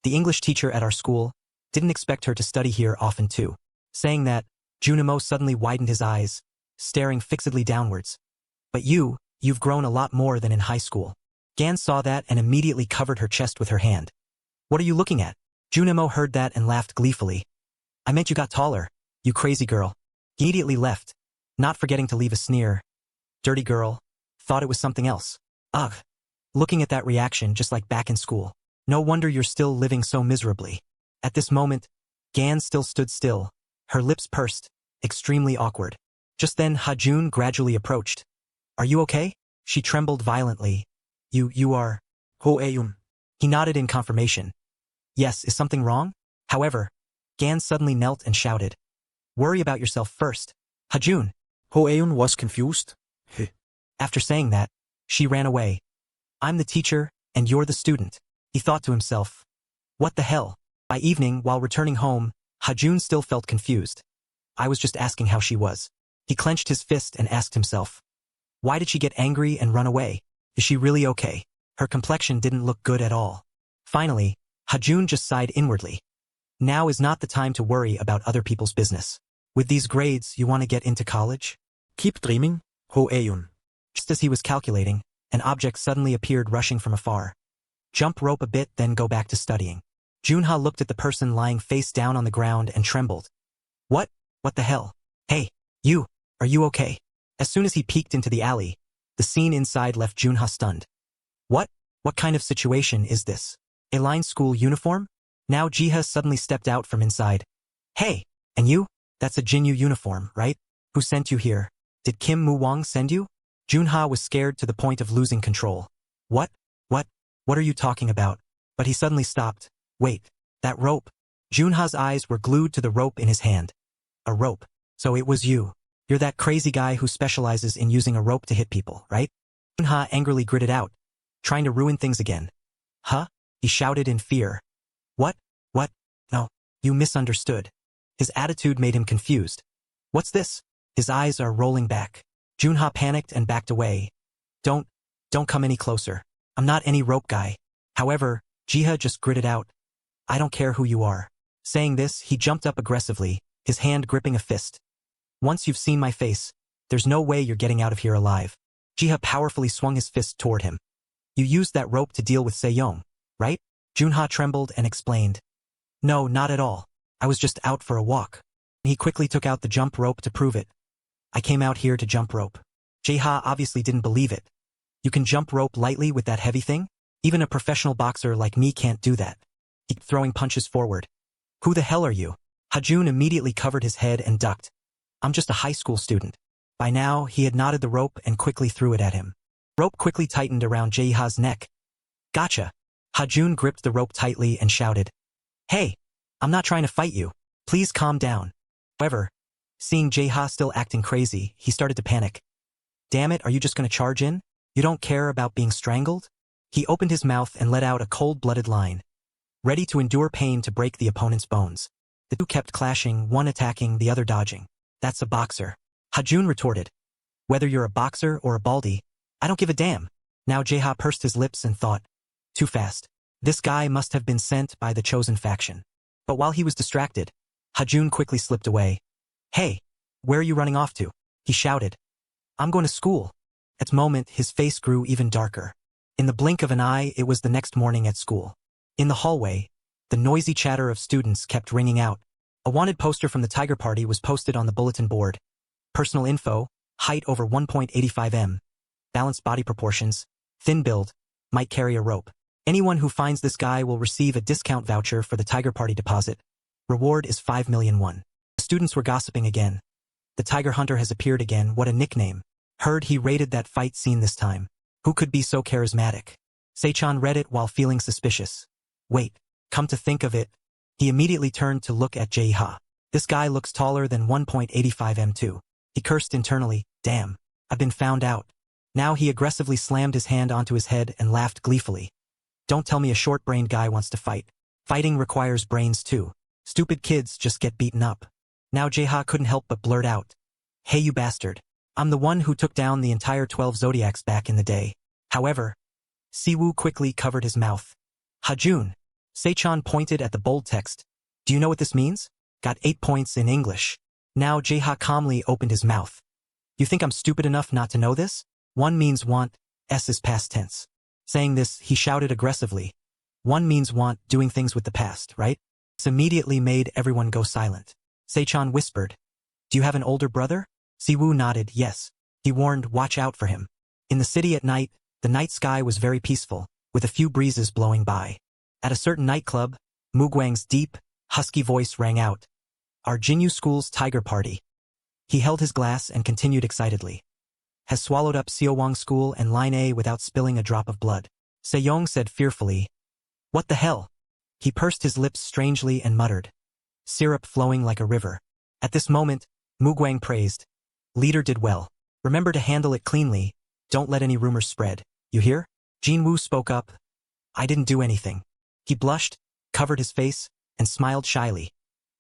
The English teacher at our school didn't expect her to study here often too. Saying that, Junimo suddenly widened his eyes, staring fixedly downwards. But you've grown a lot more than in high school. Gan saw that and immediately covered her chest with her hand. What are you looking at? Junimo heard that and laughed gleefully. I meant you got taller, you crazy girl. He immediately left, not forgetting to leave a sneer. Dirty girl. Thought it was something else. Ugh. Looking at that reaction just like back in school. No wonder you're still living so miserably. At this moment, Gan still stood still, her lips pursed, extremely awkward. Just then Hajun gradually approached. Are you okay? She trembled violently. You are... Ho-eun. He nodded in confirmation. Yes, is something wrong? However, Gan suddenly knelt and shouted. Worry about yourself first. Hajun. Ho-eun was confused. After saying that, she ran away. I'm the teacher, and you're the student. He thought to himself. What the hell? By evening, while returning home, Hajun still felt confused. I was just asking how she was. He clenched his fist and asked himself. Why did she get angry and run away? Is she really okay? Her complexion didn't look good at all. Finally, Hajun just sighed inwardly. Now is not the time to worry about other people's business. With these grades, you want to get into college? Keep dreaming, Ho Eun. Just as he was calculating, an object suddenly appeared rushing from afar. Jump rope a bit, then go back to studying. Junha looked at the person lying face down on the ground and trembled. What? What the hell? Hey, you, are you okay? As soon as he peeked into the alley, the scene inside left Junha stunned. What? What kind of situation is this? A line school uniform? Now Jiha suddenly stepped out from inside. Hey, and you? That's a Jinyu uniform, right? Who sent you here? Did Kim Mu-wong send you? Junha was scared to the point of losing control. What? What are you talking about? But he suddenly stopped. Wait, that rope. Junha's eyes were glued to the rope in his hand. A rope. So it was you. You're that crazy guy who specializes in using a rope to hit people, right? Junha angrily gritted out, trying to ruin things again. Huh? He shouted in fear. What? No, you misunderstood. His attitude made him confused. What's this? His eyes are rolling back. Junha panicked and backed away. Don't come any closer. I'm not any rope guy. However, Jiha just gritted out. I don't care who you are. Saying this, he jumped up aggressively, his hand gripping a fist. Once you've seen my face, there's no way you're getting out of here alive. Jiha powerfully swung his fist toward him. You used that rope to deal with Sejong, right? Junha trembled and explained. No, not at all. I was just out for a walk. He quickly took out the jump rope to prove it. I came out here to jump rope. Jiha obviously didn't believe it. You can jump rope lightly with that heavy thing? Even a professional boxer like me can't do that. He kept throwing punches forward. Who the hell are you? Hajun immediately covered his head and ducked. I'm just a high school student. By now, he had knotted the rope and quickly threw it at him. Rope quickly tightened around Jiha's neck. Gotcha. Hajun gripped the rope tightly and shouted. Hey, I'm not trying to fight you. Please calm down. However, seeing Jiha still acting crazy, he started to panic. Damn it, are you just going to charge in? You don't care about being strangled? He opened his mouth and let out a cold-blooded line, ready to endure pain to break the opponent's bones. The two kept clashing, one attacking, the other dodging. That's a boxer. Hajun retorted. Whether you're a boxer or a baldy, I don't give a damn. Now Jiha pursed his lips and thought. Too fast. This guy must have been sent by the chosen faction. But while he was distracted, Hajun quickly slipped away. Hey, where are you running off to? He shouted. I'm going to school. At the moment, his face grew even darker. In the blink of an eye, it was the next morning at school. In the hallway, the noisy chatter of students kept ringing out. A wanted poster from the Tiger Party was posted on the bulletin board. Personal info, height over 1.85 m, balanced body proportions, thin build, might carry a rope. Anyone who finds this guy will receive a discount voucher for the Tiger Party deposit. Reward is 5 million won. The students were gossiping again. The Tiger Hunter has appeared again, what a nickname. Heard he raided that fight scene this time. Who could be so charismatic? Sechan read it while feeling suspicious. Wait, come to think of it. He immediately turned to look at Jiha. This guy looks taller than 1.85 m too. He cursed internally, damn, I've been found out. Now he aggressively slammed his hand onto his head and laughed gleefully. Don't tell me a short-brained guy wants to fight. Fighting requires brains too. Stupid kids just get beaten up. Now Jiha couldn't help but blurt out. Hey you bastard. I'm the one who took down the entire 12 zodiacs back in the day. However, Siwoo quickly covered his mouth. Hajun. Sechan pointed at the bold text. Do you know what this means? Got 8 points in English. Now Jiha calmly opened his mouth. You think I'm stupid enough not to know this? One means want, S is past tense. Saying this, he shouted aggressively. One means want, doing things with the past, right? This immediately made everyone go silent. Sechan whispered. Do you have an older brother? Siwoo nodded, yes. He warned, watch out for him. In the city at night, the night sky was very peaceful, with a few breezes blowing by. At a certain nightclub, Mugwang's deep, husky voice rang out. Our Jinyu School's Tiger Party. He held his glass and continued excitedly. Has swallowed up Seowang School and Line A without spilling a drop of blood. Sejong said fearfully. What the hell? He pursed his lips strangely and muttered. Syrup flowing like a river. At this moment, Mugwang praised. Leader did well. Remember to handle it cleanly. Don't let any rumors spread. You hear? Jinwoo spoke up. I didn't do anything. He blushed, covered his face, and smiled shyly.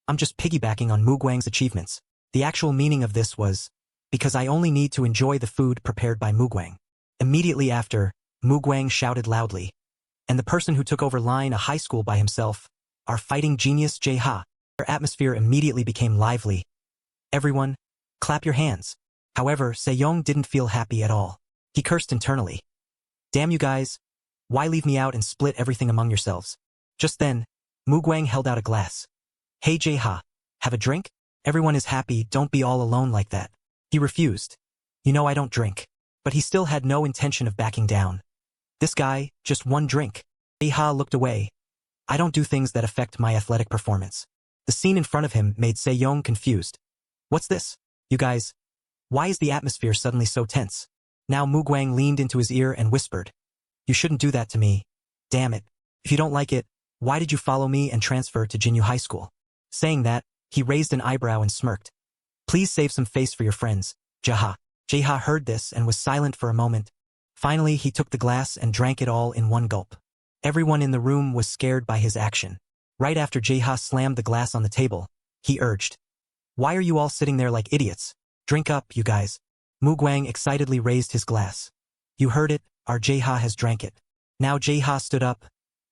I'm just piggybacking on Mugwang's achievements. The actual meaning of this was, because I only need to enjoy the food prepared by Mugwang. Immediately after, Mugwang shouted loudly. And the person who took over line a high school by himself, our fighting genius Jaha. Their atmosphere immediately became lively. Everyone, clap your hands. However, Sejong didn't feel happy at all. He cursed internally. Damn you guys. Why leave me out and split everything among yourselves? Just then, Mugwang held out a glass. Hey Jaha, have a drink? Everyone is happy, don't be all alone like that. He refused. You know I don't drink. But he still had no intention of backing down. This guy, just one drink. Jaha looked away. I don't do things that affect my athletic performance. The scene in front of him made Sejong confused. What's this? You guys, why is the atmosphere suddenly so tense? Now Mugwang leaned into his ear and whispered. You shouldn't do that to me. Damn it. If you don't like it, why did you follow me and transfer to Jinyu High School? Saying that, he raised an eyebrow and smirked. Please save some face for your friends, Jaha. Jaha heard this and was silent for a moment. Finally, he took the glass and drank it all in one gulp. Everyone in the room was scared by his action. Right after Jaha slammed the glass on the table, he urged. Why are you all sitting there like idiots? Drink up, you guys. Mugwang excitedly raised his glass. You heard it, our Jaha has drank it. Now Jaha stood up.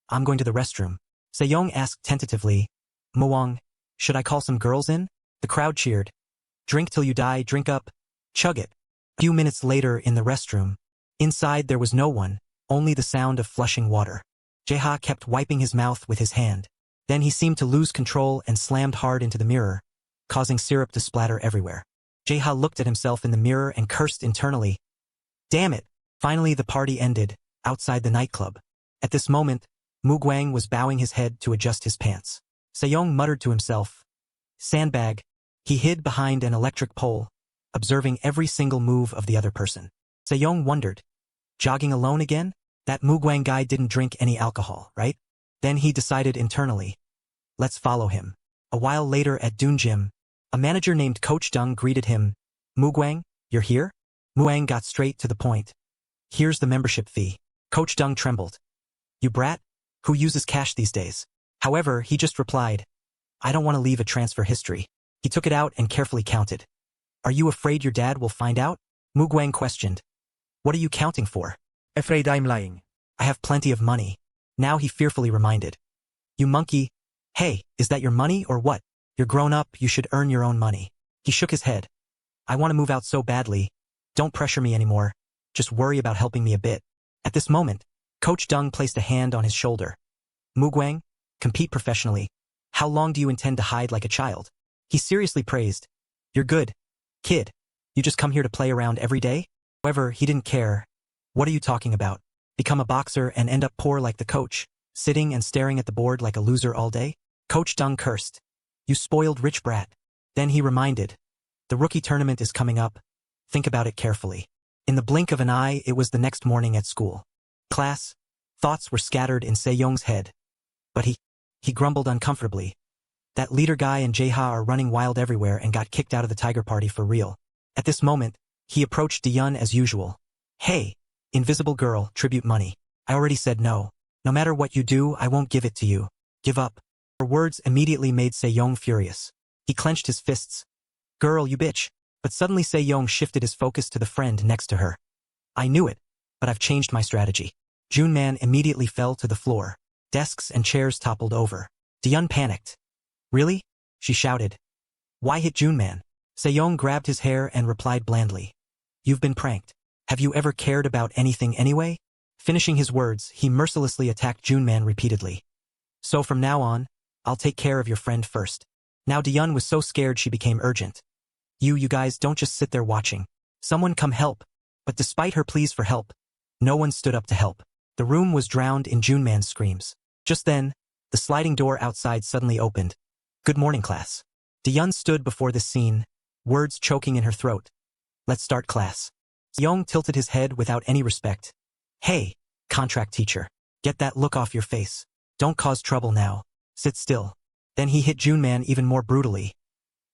I'm going to the restroom. Sejong asked tentatively. Muwang, should I call some girls in? The crowd cheered. Drink till you die, drink up. Chug it. A few minutes later in the restroom. Inside there was no one, only the sound of flushing water. Jaha kept wiping his mouth with his hand. Then he seemed to lose control and slammed hard into the mirror, causing syrup to splatter everywhere. Jaha looked at himself in the mirror and cursed internally. Damn it! Finally the party ended, outside the nightclub. At this moment, Mugwang was bowing his head to adjust his pants. Sejong muttered to himself. Sandbag. He hid behind an electric pole, observing every single move of the other person. Sejong wondered. Jogging alone again? That Mugwang guy didn't drink any alcohol, right? Then he decided internally. Let's follow him. A while later at Dune Gym, a manager named Coach Dung greeted him. Mugwang, you're here? Mugwang got straight to the point. Here's the membership fee. Coach Dung trembled. You brat? Who uses cash these days? However, he just replied. I don't want to leave a transfer history. He took it out and carefully counted. Are you afraid your dad will find out? Mugwang questioned. What are you counting for? Afraid I'm lying. I have plenty of money. Now he fearfully reminded. You monkey. Hey, is that your money or what? You're grown up, you should earn your own money. He shook his head. I want to move out so badly. Don't pressure me anymore. Just worry about helping me a bit. At this moment, Coach Dung placed a hand on his shoulder. Mugwang, compete professionally. How long do you intend to hide like a child? He seriously praised. You're good. Kid. You just come here to play around every day? However, he didn't care. What are you talking about? Become a boxer and end up poor like the coach, sitting and staring at the board like a loser all day? Coach Dung cursed. You spoiled rich brat. Then he reminded. The rookie tournament is coming up. Think about it carefully. In the blink of an eye, it was the next morning at school. Class. Thoughts were scattered in Sejong's head. But he grumbled uncomfortably. That leader guy and Jaha are running wild everywhere and got kicked out of the tiger party for real. At this moment, he approached Diyun as usual. Hey, invisible girl, tribute money. I already said no. No matter what you do, I won't give it to you. Give up. Her words immediately made Sejong furious. He clenched his fists. Girl, you bitch. But suddenly Sejong shifted his focus to the friend next to her. I knew it, but I've changed my strategy. Junman immediately fell to the floor. Desks and chairs toppled over. Diyun panicked. Really? She shouted. Why hit Junman? Sejong grabbed his hair and replied blandly. You've been pranked. Have you ever cared about anything anyway? Finishing his words, he mercilessly attacked Junman repeatedly. So from now on, I'll take care of your friend first. Now Diyun was so scared she became urgent. You guys don't just sit there watching. Someone come help. But despite her pleas for help, no one stood up to help. The room was drowned in Junman's screams. Just then, the sliding door outside suddenly opened. Good morning, class. Diyun stood before this scene, words choking in her throat. Let's start class. Sejong tilted his head without any respect. Hey, contract teacher. Get that look off your face. Don't cause trouble now. Sit still. Then he hit Junman even more brutally.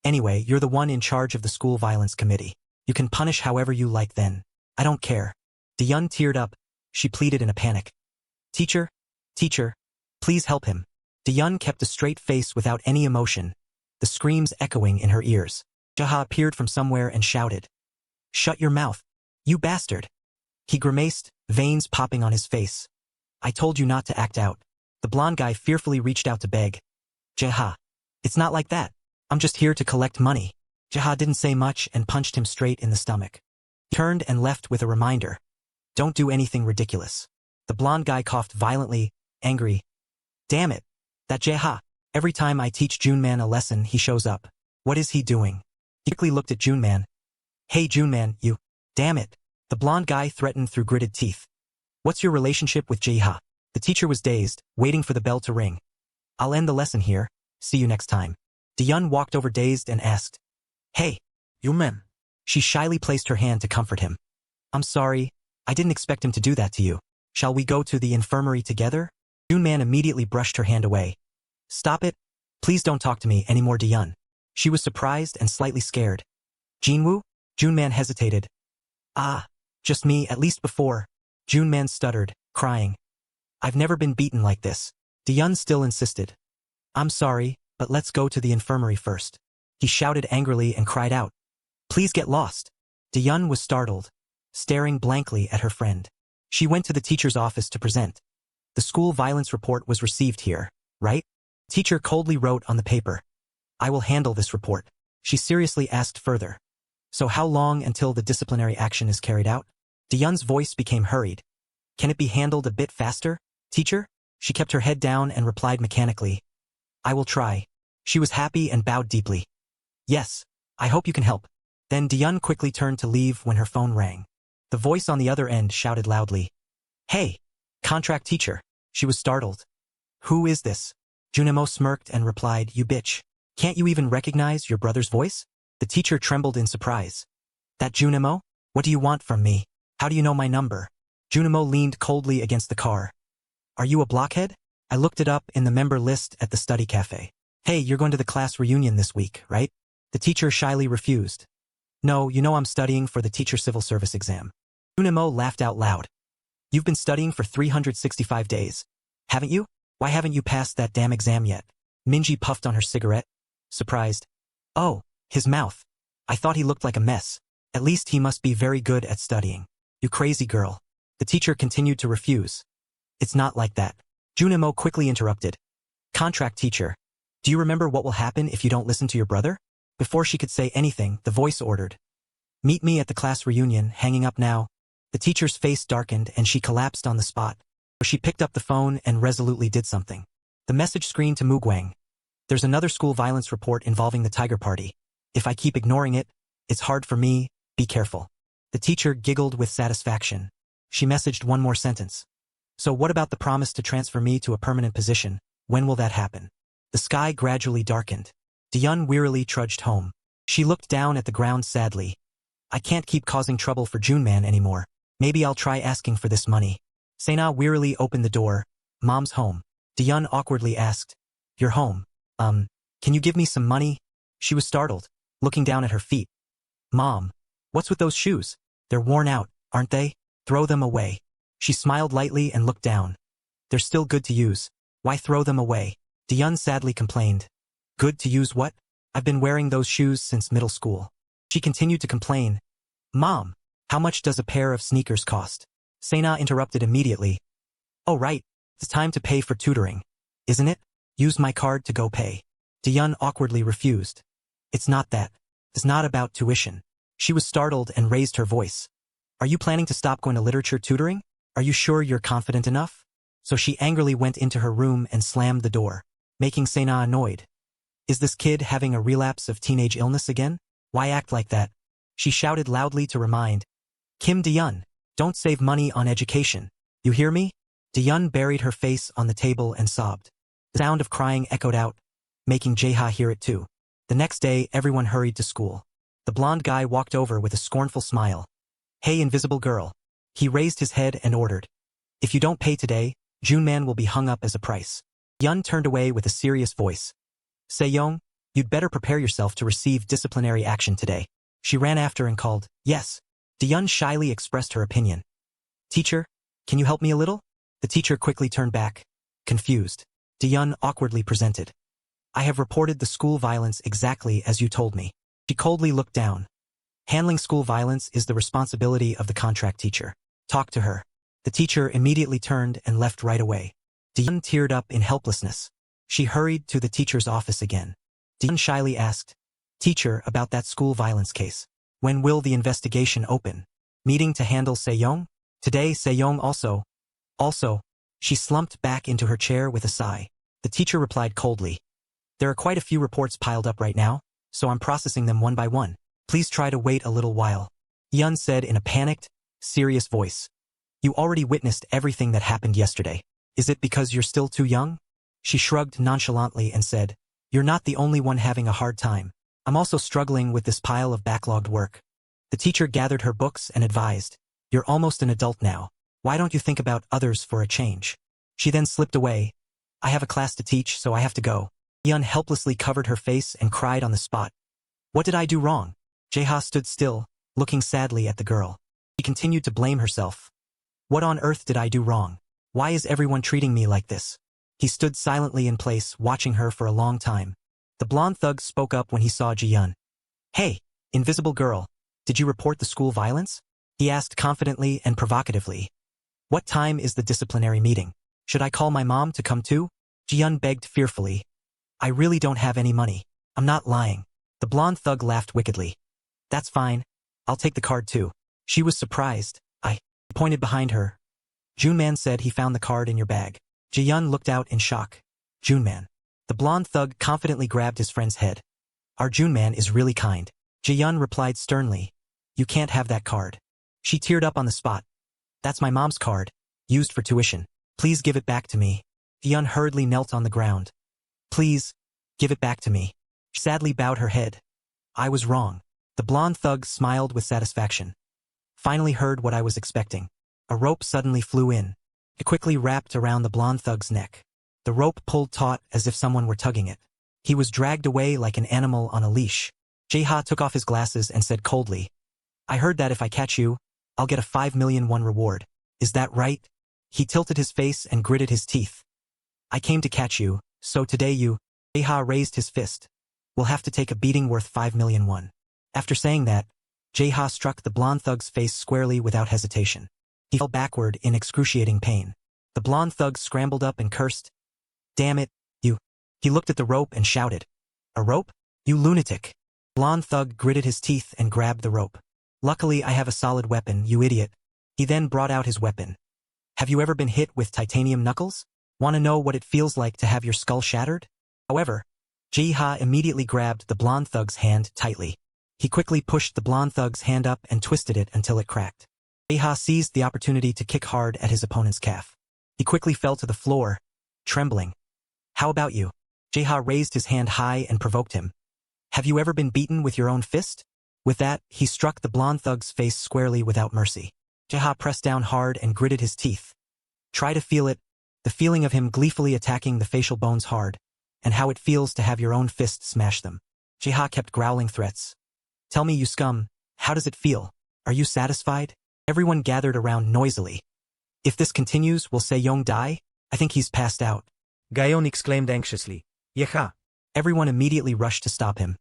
Anyway, you're the one in charge of the school violence committee. You can punish however you like then. I don't care. Diyun teared up. She pleaded in a panic. Teacher, Teacher, please help him. Diyun kept a straight face without any emotion, the screams echoing in her ears. Jaha appeared from somewhere and shouted, "Shut your mouth, you bastard." He grimaced, veins popping on his face. "I told you not to act out." The blonde guy fearfully reached out to beg. "Jaha, it's not like that. I'm just here to collect money." Jaha didn't say much and punched him straight in the stomach. He turned and left with a reminder. "Don't do anything ridiculous." The blonde guy coughed violently, angry. "Damn it. That Jaha. Every time I teach Junman a lesson he shows up. What is he doing?" He quickly looked at Junman. "Hey Junman, you. Damn it." The blonde guy threatened through gritted teeth. "What's your relationship with Jaha?" The teacher was dazed, waiting for the bell to ring. "I'll end the lesson here. See you next time." Diyun walked over dazed and asked, "Hey." Junman. She shyly placed her hand to comfort him. "I'm sorry. I didn't expect him to do that to you. Shall we go to the infirmary together?" Junman immediately brushed her hand away. "Stop it. Please don't talk to me anymore, Diyun." She was surprised and slightly scared. "Jinwoo?" Junman hesitated. "Ah, just me, at least before." Junman stuttered, crying. "I've never been beaten like this." Diyun still insisted. "I'm sorry, but let's go to the infirmary first." He shouted angrily and cried out, "Please get lost." Diyun was startled, staring blankly at her friend. She went to the teacher's office to present. "The school violence report was received here, right?" Teacher coldly wrote on the paper. "I will handle this report." She seriously asked further. "So how long until the disciplinary action is carried out?" Diyun's voice became hurried. "Can it be handled a bit faster, teacher?" She kept her head down and replied mechanically. "I will try." She was happy and bowed deeply. "Yes, I hope you can help." Then Diyun quickly turned to leave when her phone rang. The voice on the other end shouted loudly, "Hey, contract teacher." She was startled. "Who is this?" Junimo smirked and replied, "You bitch. Can't you even recognize your brother's voice?" The teacher trembled in surprise. "That Junimo? What do you want from me? How do you know my number?" Junimo leaned coldly against the car. "Are you a blockhead? I looked it up in the member list at the study cafe." "Hey, you're going to the class reunion this week, right?" The teacher shyly refused. "No, you know I'm studying for the teacher civil service exam." Junimo laughed out loud. "You've been studying for 365 days, haven't you? Why haven't you passed that damn exam yet?" Minji puffed on her cigarette, surprised. "Oh, his mouth. I thought he looked like a mess. At least he must be very good at studying." "You crazy girl." The teacher continued to refuse. "It's not like that." Junimo quickly interrupted. "Contract teacher, do you remember what will happen if you don't listen to your brother?" Before she could say anything, the voice ordered, "Meet me at the class reunion, hanging up now." The teacher's face darkened and she collapsed on the spot. She picked up the phone and resolutely did something. The message screened to Mugwang. "There's another school violence report involving the Tiger Party. If I keep ignoring it, it's hard for me, be careful." The teacher giggled with satisfaction. She messaged one more sentence. "So what about the promise to transfer me to a permanent position? When will that happen?" The sky gradually darkened. Diyun wearily trudged home. She looked down at the ground sadly. "I can't keep causing trouble for Junman anymore. Maybe I'll try asking for this money." Cana wearily opened the door. "Mom's home." Diyun awkwardly asked, "You're home. Can you give me some money?" She was startled, looking down at her feet. "Mom, what's with those shoes? They're worn out, aren't they? Throw them away." She smiled lightly and looked down. "They're still good to use. Why throw them away?" Diyun sadly complained. "Good to use what? I've been wearing those shoes since middle school." She continued to complain. "Mom, how much does a pair of sneakers cost?" Cana interrupted immediately. "Oh right, it's time to pay for tutoring, isn't it? Use my card to go pay." Diyun awkwardly refused. "It's not that. It's not about tuition." She was startled and raised her voice. "Are you planning to stop going to literature tutoring? Are you sure you're confident enough?" So she angrily went into her room and slammed the door, making Cana annoyed. "Is this kid having a relapse of teenage illness again? Why act like that?" She shouted loudly to remind. "Kim Diyun, don't save money on education. You hear me?" Diyun buried her face on the table and sobbed. The sound of crying echoed out, making Jaha hear it too. The next day, everyone hurried to school. The blonde guy walked over with a scornful smile. "Hey, invisible girl." He raised his head and ordered, "If you don't pay today, Junman will be hung up as a price." Yun turned away with a serious voice. "Seyong, you'd better prepare yourself to receive disciplinary action today." She ran after and called, "Yes." Diyun shyly expressed her opinion. "Teacher, can you help me a little?" The teacher quickly turned back. confused. Diyun awkwardly presented. I have reported the school violence exactly as you told me. She coldly looked down. Handling school violence is the responsibility of the contract teacher. Talk to her. The teacher immediately turned and left right away. Diyun teared up in helplessness. She hurried to the teacher's office again. Diyun shyly asked, Teacher, about that school violence case. When will the investigation open? Meeting to handle Sejong? Today Sejong also. She slumped back into her chair with a sigh. The teacher replied coldly. There are quite a few reports piled up right now, so I'm processing them one by one. Please try to wait a little while. Yun said in a panicked, serious voice. You already witnessed everything that happened yesterday. Is it because you're still too young? She shrugged nonchalantly and said, You're not the only one having a hard time. I'm also struggling with this pile of backlogged work. The teacher gathered her books and advised, You're almost an adult now. Why don't you think about others for a change? She then slipped away. I have a class to teach, so I have to go. Yun helplessly covered her face and cried on the spot. What did I do wrong? Jaeha stood still, looking sadly at the girl. She continued to blame herself. What on earth did I do wrong? Why is everyone treating me like this? He stood silently in place, watching her for a long time. The blonde thug spoke up when he saw Ji-yun. Hey, invisible girl, did you report the school violence? He asked confidently and provocatively. What time is the disciplinary meeting? Should I call my mom to come too? Ji-yun begged fearfully. I really don't have any money. I'm not lying. The blonde thug laughed wickedly. That's fine. I'll take the card too. She was surprised. He pointed behind her. Junman said he found the card in your bag. Ji-yun looked out in shock. Junman. The blonde thug confidently grabbed his friend's head. Our Junman is really kind. Ji-yun replied sternly. You can't have that card. She teared up on the spot. That's my mom's card, used for tuition. Please give it back to me. Ji-yun hurriedly knelt on the ground. Please, give it back to me. She sadly bowed her head. I was wrong. The blonde thug smiled with satisfaction. Finally heard what I was expecting. A rope suddenly flew in. It quickly wrapped around the blonde thug's neck. The rope pulled taut as if someone were tugging it. He was dragged away like an animal on a leash. Jaeha took off his glasses and said coldly, I heard that if I catch you, I'll get a 5 million won reward. Is that right? He tilted his face and gritted his teeth. I came to catch you, so today you... Jaeha raised his fist. We'll have to take a beating worth 5 million won. After saying that, Jaeha struck the blonde thug's face squarely without hesitation. He fell backward in excruciating pain. The blonde thug scrambled up and cursed. Damn it, you. He looked at the rope and shouted. A rope? You lunatic. Blonde thug gritted his teeth and grabbed the rope. Luckily I have a solid weapon, you idiot. He then brought out his weapon. Have you ever been hit with titanium knuckles? Want to know what it feels like to have your skull shattered? However, Jaeha immediately grabbed the blonde thug's hand tightly. He quickly pushed the blonde thug's hand up and twisted it until it cracked. Jaeha seized the opportunity to kick hard at his opponent's calf. He quickly fell to the floor, trembling. How about you? Jaeha raised his hand high and provoked him. Have you ever been beaten with your own fist? With that, he struck the blonde thug's face squarely without mercy. Jaeha pressed down hard and gritted his teeth. Try to feel it, the feeling of him gleefully attacking the facial bones hard, and how it feels to have your own fist smash them. Jaeha kept growling threats. Tell me, you scum, how does it feel? Are you satisfied? Everyone gathered around noisily. If this continues, will Sejong die? I think he's passed out. Gayon exclaimed anxiously. Yeha. Everyone immediately rushed to stop him.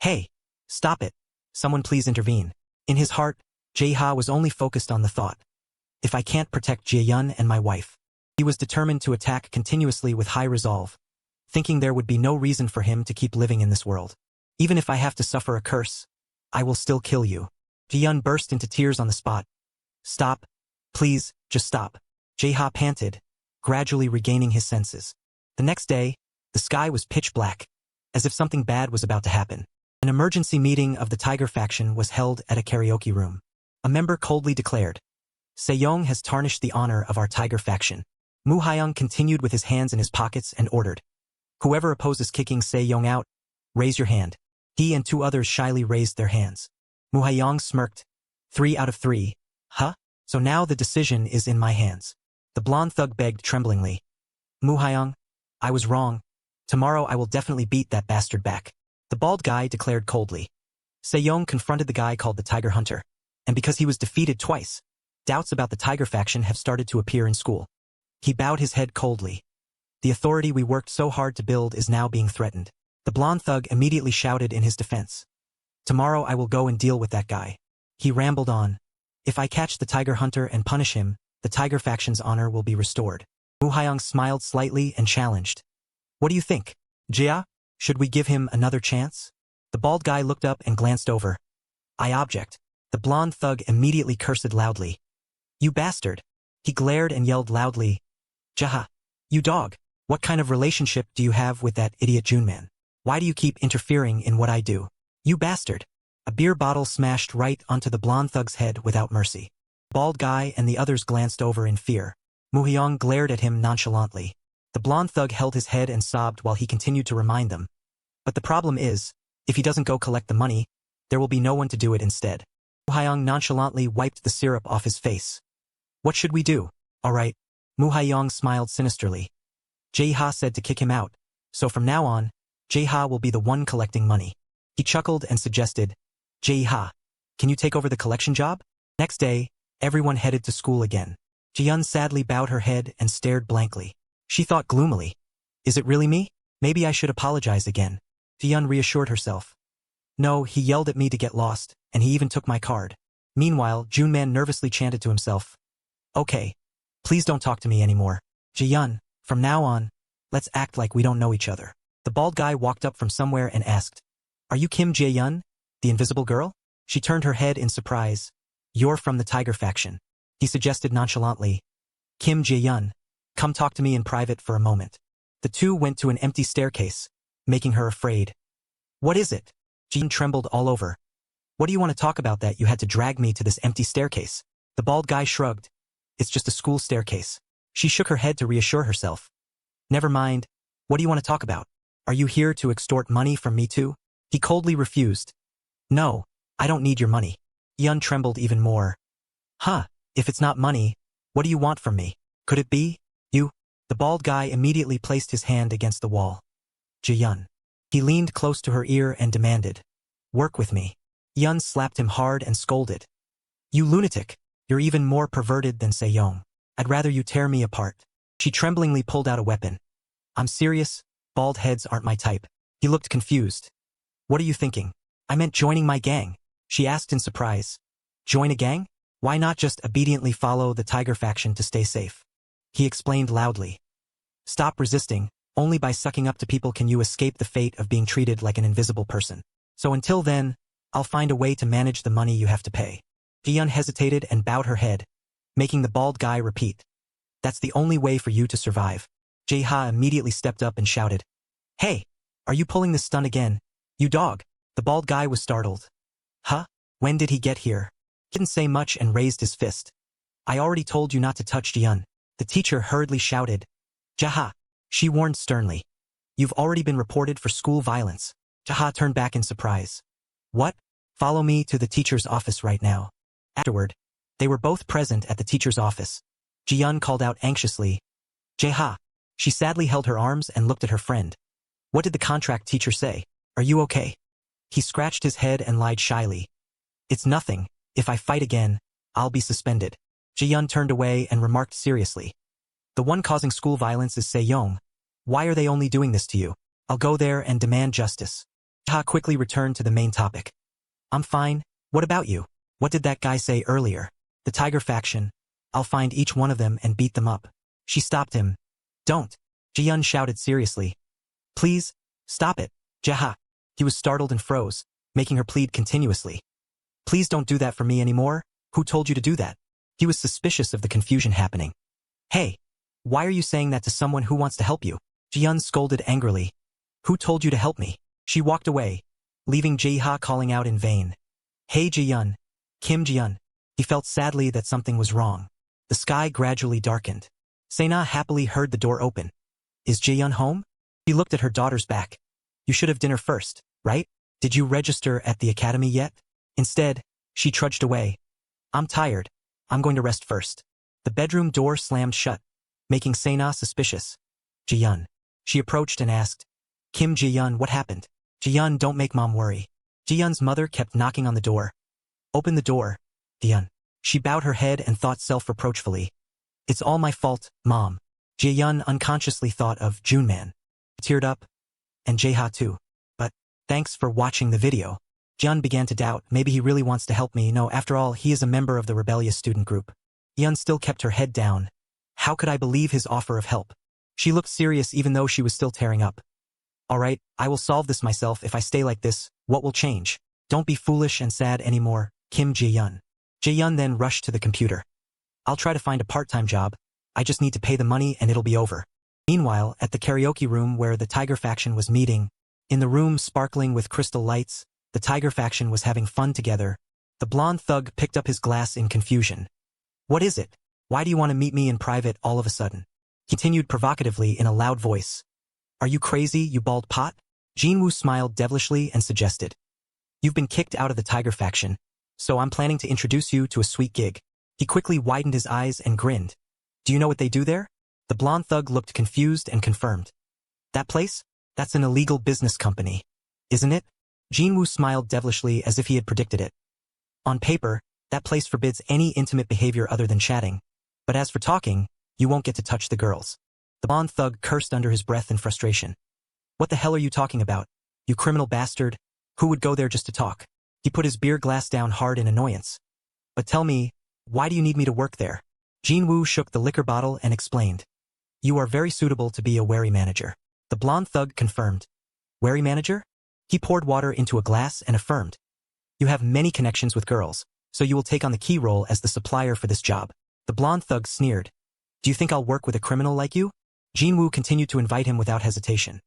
Hey, stop it. Someone please intervene. In his heart, Jaeha was only focused on the thought. If I can't protect Ji-yun and my wife. He was determined to attack continuously with high resolve, thinking there would be no reason for him to keep living in this world. Even if I have to suffer a curse, I will still kill you. Ji-yun burst into tears on the spot. Stop. Please, just stop. Jaeha panted, gradually regaining his senses. The next day, the sky was pitch black, as if something bad was about to happen. An emergency meeting of the Tiger faction was held at a karaoke room. A member coldly declared, Sejong has tarnished the honor of our Tiger faction. Mu Hyung continued with his hands in his pockets and ordered, Whoever opposes kicking Sejong out, raise your hand. He and 2 others shyly raised their hands. Mu Hyung smirked. 3 out of 3. Huh? So now the decision is in my hands. The blonde thug begged tremblingly. Mu Hyung, I was wrong. Tomorrow I will definitely beat that bastard back. The bald guy declared coldly. Sejong confronted the guy called the Tiger Hunter. And because he was defeated twice, doubts about the Tiger faction have started to appear in school. He bowed his head coldly. The authority we worked so hard to build is now being threatened. The blonde thug immediately shouted in his defense. Tomorrow I will go and deal with that guy. He rambled on. If I catch the tiger hunter and punish him, the tiger faction's honor will be restored. Mu Haiyang smiled slightly and challenged. What do you think? Jia? Should we give him another chance? The bald guy looked up and glanced over. I object. The blonde thug immediately cursed loudly. You bastard. He glared and yelled loudly. Jaha. You dog. What kind of relationship do you have with that idiot Junman? Why do you keep interfering in what I do? You bastard. A beer bottle smashed right onto the blonde thug's head without mercy. The bald guy and the others glanced over in fear. Mu Haiyang glared at him nonchalantly. The blonde thug held his head and sobbed while he continued to remind them. But the problem is, if he doesn't go collect the money, there will be no one to do it instead. Mu Haiyang nonchalantly wiped the syrup off his face. What should we do? All right. Mu Haiyang smiled sinisterly. Jae-ha said to kick him out, so from now on, Jae-ha will be the one collecting money. He chuckled and suggested, Jae-ha, can you take over the collection job? Next day, everyone headed to school again. Ji-yun sadly bowed her head and stared blankly. She thought gloomily, is it really me? Maybe I should apologize again. Ji-yun reassured herself. No, he yelled at me to get lost, and he even took my card. Meanwhile, Junman nervously chanted to himself. Okay, please don't talk to me anymore. Ji-yun, from now on, let's act like we don't know each other. The bald guy walked up from somewhere and asked, Are you Kim Jae-yun, the invisible girl? She turned her head in surprise. You're from the Tiger faction. He suggested nonchalantly. Kim Jae-yun, come talk to me in private for a moment. The two went to an empty staircase, making her afraid. What is it? Ji-yun trembled all over. What do you want to talk about that you had to drag me to this empty staircase? The bald guy shrugged. It's just a school staircase. She shook her head to reassure herself. Never mind. What do you want to talk about? Are you here to extort money from me too? He coldly refused. No, I don't need your money. Yun trembled even more. Huh, if it's not money, what do you want from me? Could it be you? The bald guy immediately placed his hand against the wall. Ji-yun. He leaned close to her ear and demanded. Work with me. Yun slapped him hard and scolded. You lunatic. You're even more perverted than Se-yong. I'd rather you tear me apart. She tremblingly pulled out a weapon. I'm serious, bald heads aren't my type. He looked confused. What are you thinking? I meant joining my gang. She asked in surprise. Join a gang? Why not just obediently follow the Tiger faction to stay safe? He explained loudly. Stop resisting, only by sucking up to people can you escape the fate of being treated like an invisible person. So until then, I'll find a way to manage the money you have to pay. Ji-yun hesitated and bowed her head, making the bald guy repeat. That's the only way for you to survive. Jae-ha immediately stepped up and shouted. Hey, are you pulling this stunt again? You dog. The bald guy was startled. Huh? When did he get here? He didn't say much and raised his fist. I already told you not to touch Ji-yun. The teacher hurriedly shouted. Jaha. She warned sternly. You've already been reported for school violence. Jaha turned back in surprise. What? Follow me to the teacher's office right now. Afterward, they were both present at the teacher's office. Ji-yun called out anxiously. Jae-ha. She sadly held her arms and looked at her friend. What did the contract teacher say? Are you okay? He scratched his head and lied shyly. It's nothing. If I fight again, I'll be suspended. Ji-yun turned away and remarked seriously. The one causing school violence is Se-yong. Why are they only doing this to you? I'll go there and demand justice. Jae-ha quickly returned to the main topic. I'm fine. What about you? What did that guy say earlier? The Tiger faction. I'll find each one of them and beat them up. She stopped him. Don't. Ji-yun shouted seriously. Please, stop it. Jae-ha. He was startled and froze, making her plead continuously. Please don't do that for me anymore. Who told you to do that? He was suspicious of the confusion happening. Hey, why are you saying that to someone who wants to help you? Ji-yun scolded angrily. Who told you to help me? She walked away, leaving Jae-ha calling out in vain. Hey Ji-yun. Kim Ji-yun. He felt sadly that something was wrong. The sky gradually darkened. Sena happily heard the door open. Is Jae-yun home? He looked at her daughter's back. You should have dinner first, right? Did you register at the academy yet? Instead, she trudged away. I'm tired. I'm going to rest first. The bedroom door slammed shut, making Sena suspicious. Ji-yun. She approached and asked, Kim Ji-yun, what happened? Ji-yun, don't make mom worry. Ji-yun's mother kept knocking on the door. Open the door, Ji-yun. She bowed her head and thought self-reproachfully. It's all my fault, mom. Jae-yun unconsciously thought of Junman. He teared up, and Jae-ha too. But, thanks for watching the video. Jae-yun began to doubt, maybe he really wants to help me. No, after all, he is a member of the rebellious student group. Jae-yun still kept her head down. How could I believe his offer of help? She looked serious even though she was still tearing up. Alright, I will solve this myself. If I stay like this, what will change? Don't be foolish and sad anymore, Kim Jae-yun. Jae-yun then rushed to the computer. I'll try to find a part-time job. I just need to pay the money and it'll be over. Meanwhile, at the karaoke room where the Tiger faction was meeting, in the room sparkling with crystal lights, the Tiger faction was having fun together. The blonde thug picked up his glass in confusion. What is it? Why do you want to meet me in private all of a sudden? He continued provocatively in a loud voice. Are you crazy, you bald pot? Jinwoo smiled devilishly and suggested. You've been kicked out of the Tiger faction, so I'm planning to introduce you to a sweet gig. He quickly widened his eyes and grinned. Do you know what they do there? The blonde thug looked confused and confirmed. That place? That's an illegal business company. Isn't it? Jinwoo smiled devilishly as if he had predicted it. On paper, that place forbids any intimate behavior other than chatting. But as for talking, you won't get to touch the girls. The blonde thug cursed under his breath in frustration. What the hell are you talking about? You criminal bastard. Who would go there just to talk? He put his beer glass down hard in annoyance. But tell me, why do you need me to work there? Jinwoo shook the liquor bottle and explained. You are very suitable to be a wary manager. The blonde thug confirmed. Wary manager? He poured water into a glass and affirmed. You have many connections with girls, so you will take on the key role as the supplier for this job. The blonde thug sneered. Do you think I'll work with a criminal like you? Jinwoo continued to invite him without hesitation.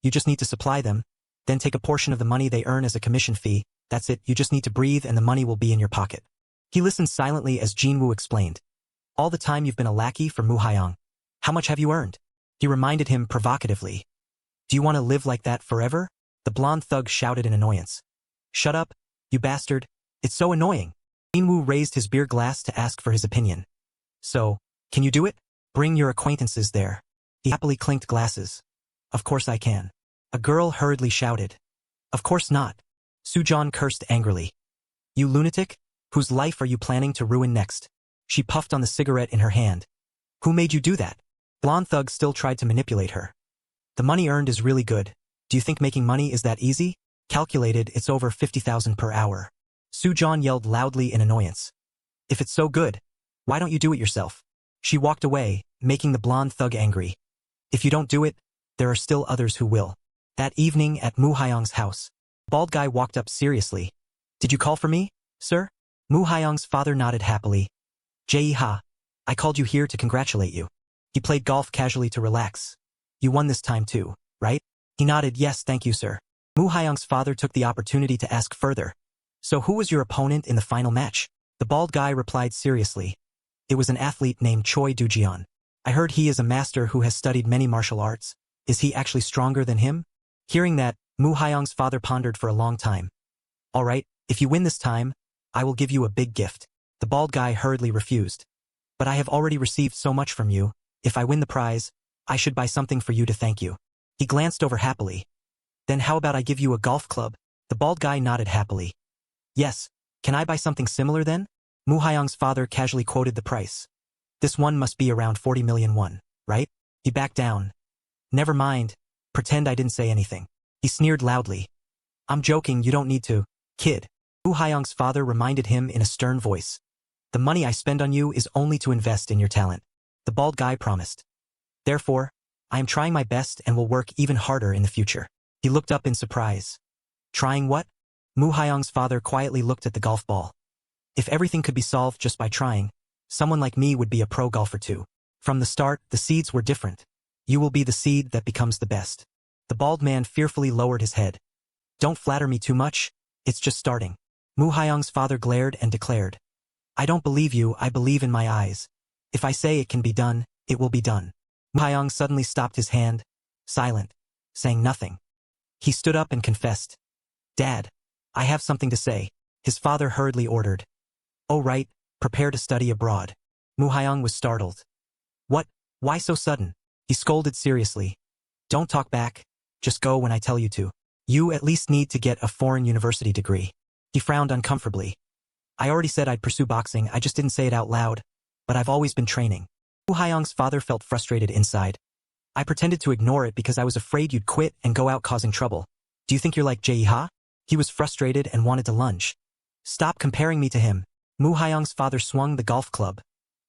You just need to supply them, then take a portion of the money they earn as a commission fee. That's it, you just need to breathe and the money will be in your pocket. He listened silently as Jinwoo explained. All the time you've been a lackey for Mu Hyung. How much have you earned? He reminded him provocatively. Do you want to live like that forever? The blonde thug shouted in annoyance. Shut up, you bastard. It's so annoying. Jinwoo raised his beer glass to ask for his opinion. So, can you do it? Bring your acquaintances there. He happily clinked glasses. Of course I can. A girl hurriedly shouted. Of course not. Sujeon cursed angrily. You lunatic? Whose life are you planning to ruin next? She puffed on the cigarette in her hand. Who made you do that? Blonde thug still tried to manipulate her. The money earned is really good. Do you think making money is that easy? Calculated, it's over 50,000 per hour. Sujeon yelled loudly in annoyance. If it's so good, why don't you do it yourself? She walked away, making the blonde thug angry. If you don't do it, there are still others who will. That evening at Mu Hyung's house, the bald guy walked up seriously. Did you call for me, sir? Mu Hyung's father nodded happily. Jae-ha, I called you here to congratulate you. He played golf casually to relax. You won this time too, right? He nodded, yes, thank you, sir. Mu Hyung's father took the opportunity to ask further. So who was your opponent in the final match? The bald guy replied seriously. It was an athlete named Choi Do-jeon. I heard he is a master who has studied many martial arts. Is he actually stronger than him? Hearing that, Mu Hyung's father pondered for a long time. All right, if you win this time, I will give you a big gift. The bald guy hurriedly refused. But I have already received so much from you. If I win the prize, I should buy something for you to thank you. He glanced over happily. Then how about I give you a golf club? The bald guy nodded happily. Yes, can I buy something similar then? Mu Hyung's father casually quoted the price. This one must be around 40 million won, right? He backed down. Never mind. Pretend I didn't say anything. He sneered loudly. I'm joking, you don't need to, kid. Mu Hyung's father reminded him in a stern voice. The money I spend on you is only to invest in your talent. The bald guy promised. Therefore, I am trying my best and will work even harder in the future. He looked up in surprise. Trying what? Mu Hyung's father quietly looked at the golf ball. If everything could be solved just by trying, someone like me would be a pro golfer too. From the start, the seeds were different. You will be the seed that becomes the best. The bald man fearfully lowered his head. Don't flatter me too much, it's just starting. Mu Hyung's father glared and declared. I don't believe you, I believe in my eyes. If I say it can be done, it will be done. Mu Hyung suddenly stopped his hand, silent, saying nothing. He stood up and confessed. Dad, I have something to say. His father hurriedly ordered. Oh right, prepare to study abroad. Mu Hyung was startled. What? Why so sudden? He scolded seriously. Don't talk back, just go when I tell you to. You at least need to get a foreign university degree. He frowned uncomfortably. I already said I'd pursue boxing, I just didn't say it out loud, but I've always been training. Wu Haiyang's father felt frustrated inside. I pretended to ignore it because I was afraid you'd quit and go out causing trouble. Do you think you're like Jie? He was frustrated and wanted to lunge. Stop comparing me to him. Mu Haiyang's father swung the golf club.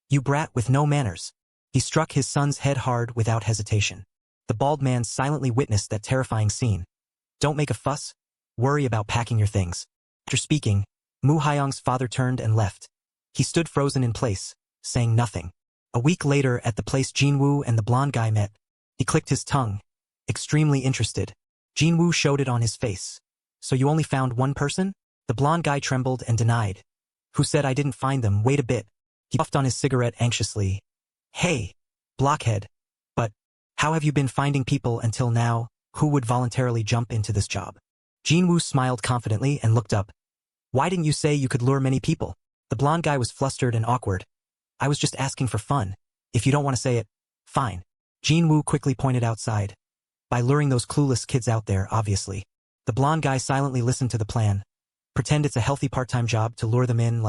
You brat with no manners. He struck his son's head hard without hesitation. The bald man silently witnessed that terrifying scene. Don't make a fuss. Worry about packing your things. After speaking, Mu Haiyang's father turned and left. He stood frozen in place, saying nothing. A week later at the place Jinwoo and the blonde guy met, he clicked his tongue, extremely interested. Jinwoo showed it on his face. So you only found one person? The blonde guy trembled and denied. Who said I didn't find them? Wait a bit. He puffed on his cigarette anxiously. Hey, blockhead. But how have you been finding people until now? Who would voluntarily jump into this job? Jinwoo smiled confidently and looked up. Why didn't you say you could lure many people? The blonde guy was flustered and awkward. I was just asking for fun. If you don't want to say it, fine. Jinwoo quickly pointed outside. By luring those clueless kids out there, obviously. The blonde guy silently listened to the plan. Pretend it's a healthy part-time job to lure them in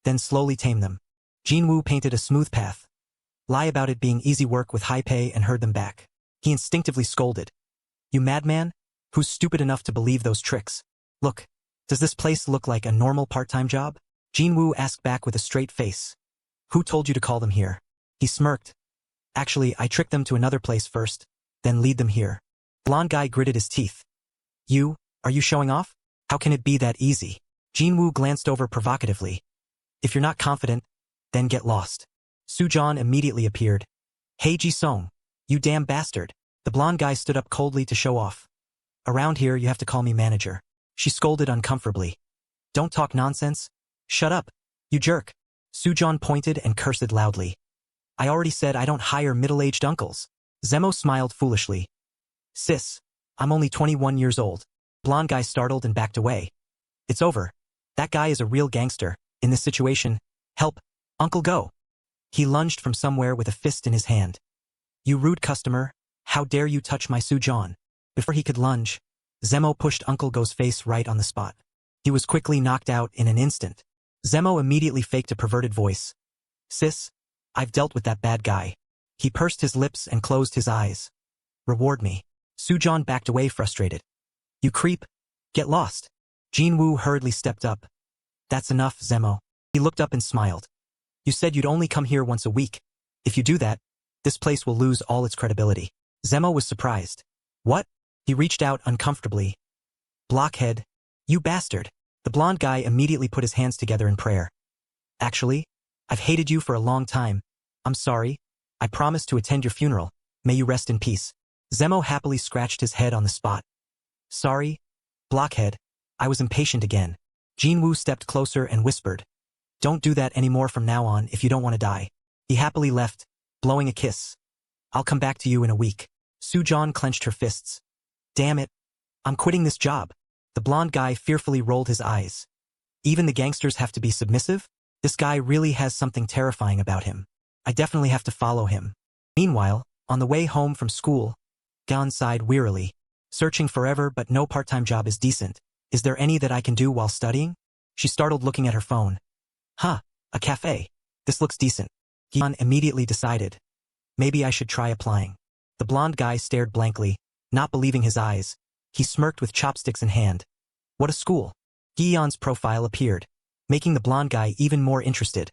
then slowly tame them. Jinwoo painted a smooth path. Lie about it being easy work with high pay and herd them back. He instinctively scolded. You madman? Who's stupid enough to believe those tricks? Look, does this place look like a normal part-time job? Jinwoo asked back with a straight face. Who told you to call them here? He smirked. Actually, I tricked them to another place first, then lead them here. Blonde guy gritted his teeth. Are you showing off? How can it be that easy? Jinwoo glanced over provocatively. If you're not confident, then get lost. Sujan immediately appeared. Hey Ji-sung, you damn bastard. The blonde guy stood up coldly to show off. Around here you have to call me manager. She scolded uncomfortably. Don't talk nonsense. Shut up, you jerk. Sujan pointed and cursed loudly. I already said I don't hire middle-aged uncles. Zemo smiled foolishly. Sis, I'm only 21 years old. Blonde guy startled and backed away. It's over. That guy is a real gangster. In this situation, help, uncle go. He lunged from somewhere with a fist in his hand. You rude customer, how dare you touch my Sujan? Before he could lunge, Zemo pushed Uncle Go's face right on the spot. He was quickly knocked out in an instant. Zemo immediately faked a perverted voice. Sis, I've dealt with that bad guy. He pursed his lips and closed his eyes. Reward me. Sujan backed away frustrated. You creep. Get lost. Jinwoo hurriedly stepped up. That's enough, Zemo. He looked up and smiled. You said you'd only come here once a week. If you do that, this place will lose all its credibility. Zemo was surprised. What? He reached out uncomfortably. Blockhead. You bastard. The blonde guy immediately put his hands together in prayer. Actually, I've hated you for a long time. I'm sorry. I promise to attend your funeral. May you rest in peace. Zemo happily scratched his head on the spot. Sorry, blockhead. I was impatient again. Jinwoo stepped closer and whispered. Don't do that anymore from now on if you don't want to die. He happily left, blowing a kiss. I'll come back to you in a week. Sujan clenched her fists. Damn it. I'm quitting this job. The blonde guy fearfully rolled his eyes. Even the gangsters have to be submissive? This guy really has something terrifying about him. I definitely have to follow him. Meanwhile, on the way home from school, Gan sighed wearily. Searching forever but no part-time job is decent. Is there any that I can do while studying? She startled looking at her phone. Huh, a cafe. This looks decent. Gan immediately decided. Maybe I should try applying. The blonde guy stared blankly, not believing his eyes. He smirked with chopsticks in hand. What a school. Giyeon's profile appeared, making the blonde guy even more interested.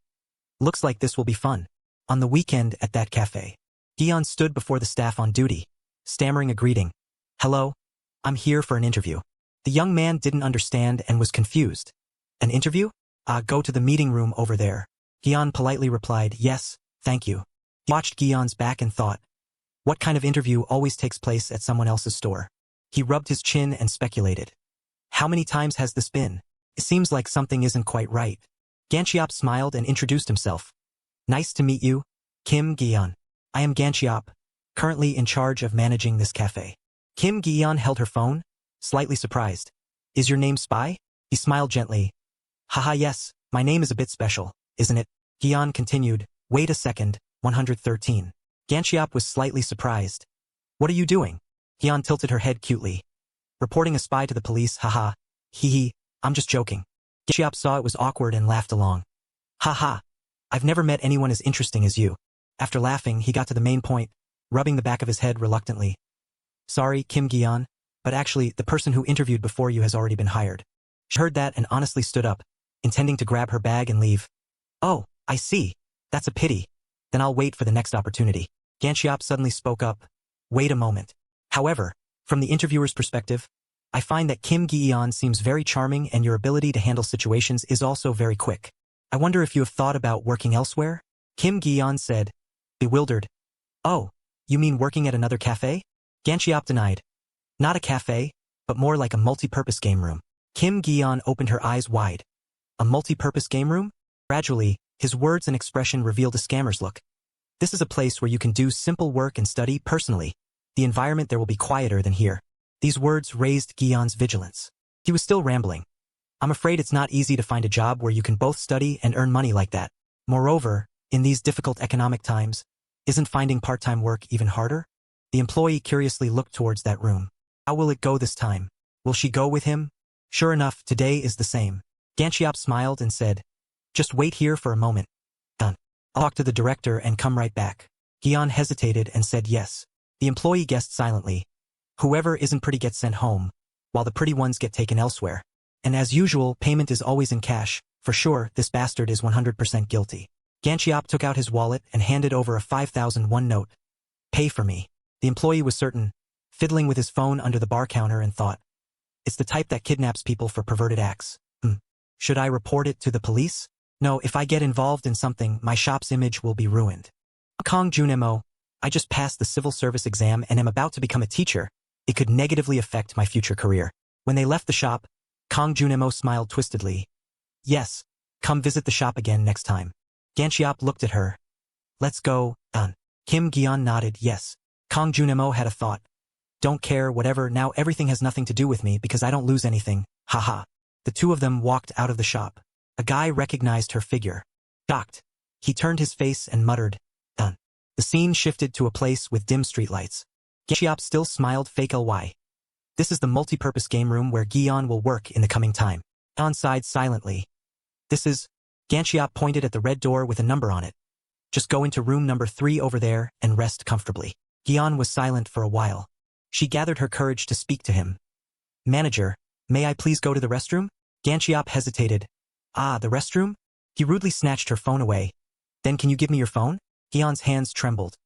Looks like this will be fun. On the weekend at that cafe, Giyeon stood before the staff on duty, stammering a greeting. Hello, I'm here for an interview. The young man didn't understand and was confused. An interview? Go to the meeting room over there. Giyeon politely replied, yes, thank you. He watched Giyeon's back and thought, what kind of interview always takes place at someone else's store? He rubbed his chin and speculated. How many times has this been? It seems like something isn't quite right. Ganchiop smiled and introduced himself. Nice to meet you, Kim Giyeon. I am Ganchiop, currently in charge of managing this cafe. Kim Giyeon held her phone, slightly surprised. Is your name Spy? He smiled gently. Haha yes, my name is a bit special, isn't it? Giyeon continued. Wait a second, 113. Ganchiop was slightly surprised. What are you doing? Giyeon tilted her head cutely. Reporting a spy to the police, haha. Hee, I'm just joking. Ganchiop saw it was awkward and laughed along. Haha, I've never met anyone as interesting as you. After laughing, he got to the main point, rubbing the back of his head reluctantly. Sorry, Kim Gi-yeon, but actually, the person who interviewed before you has already been hired. She heard that and honestly stood up, intending to grab her bag and leave. Oh, I see. That's a pity. Then I'll wait for the next opportunity. Ganchiop suddenly spoke up. Wait a moment. However, from the interviewer's perspective, I find that Kim Gi-yeon seems very charming and your ability to handle situations is also very quick. I wonder if you have thought about working elsewhere? Kim Gi-yeon said, bewildered. Oh, you mean working at another cafe? Ganchiop denied. Not a cafe, but more like a multi-purpose game room. Kim Gi-yeon opened her eyes wide. A multi-purpose game room? Gradually, his words and expression revealed a scammer's look. This is a place where you can do simple work and study personally. The environment there will be quieter than here. These words raised Gi-yeon's vigilance. He was still rambling. I'm afraid it's not easy to find a job where you can both study and earn money like that. Moreover, in these difficult economic times, isn't finding part-time work even harder? The employee curiously looked towards that room. How will it go this time? Will she go with him? Sure enough, today is the same. Ganchiop smiled and said, just wait here for a moment. Done. I'll talk to the director and come right back. Gi-yeon hesitated and said yes. The employee guessed silently. Whoever isn't pretty gets sent home, while the pretty ones get taken elsewhere. And as usual, payment is always in cash. For sure, this bastard is 100% guilty. Ganchiop took out his wallet and handed over a 5,001 note. Pay for me. The employee was certain, fiddling with his phone under the bar counter and thought, it's the type that kidnaps people for perverted acts. Should I report it to the police? No, if I get involved in something, my shop's image will be ruined. Kong Junemo, I just passed the civil service exam and am about to become a teacher. It could negatively affect my future career. When they left the shop, Kong Junemo smiled twistedly. Yes, come visit the shop again next time. Ganchiop looked at her. Let's go, done. Kim Gi-yeon nodded yes. Kong Junemo had a thought. Don't care, whatever, now everything has nothing to do with me because I don't lose anything, haha. The two of them walked out of the shop. A guy recognized her figure. Shocked, he turned his face and muttered, done. The scene shifted to a place with dim streetlights. Ganchiop still smiled fake ly. This is the multi-purpose game room where Gi-yeon will work in the coming time. Gi-yeon sighed silently. This is... Ganchiop pointed at the red door with a number on it. Just go into room number 3 over there and rest comfortably. Gi-yeon was silent for a while. She gathered her courage to speak to him. Manager, may I please go to the restroom? Ganchiop hesitated. Ah, the restroom? He rudely snatched her phone away. Then can you give me your phone? Gi-yeon's hands trembled.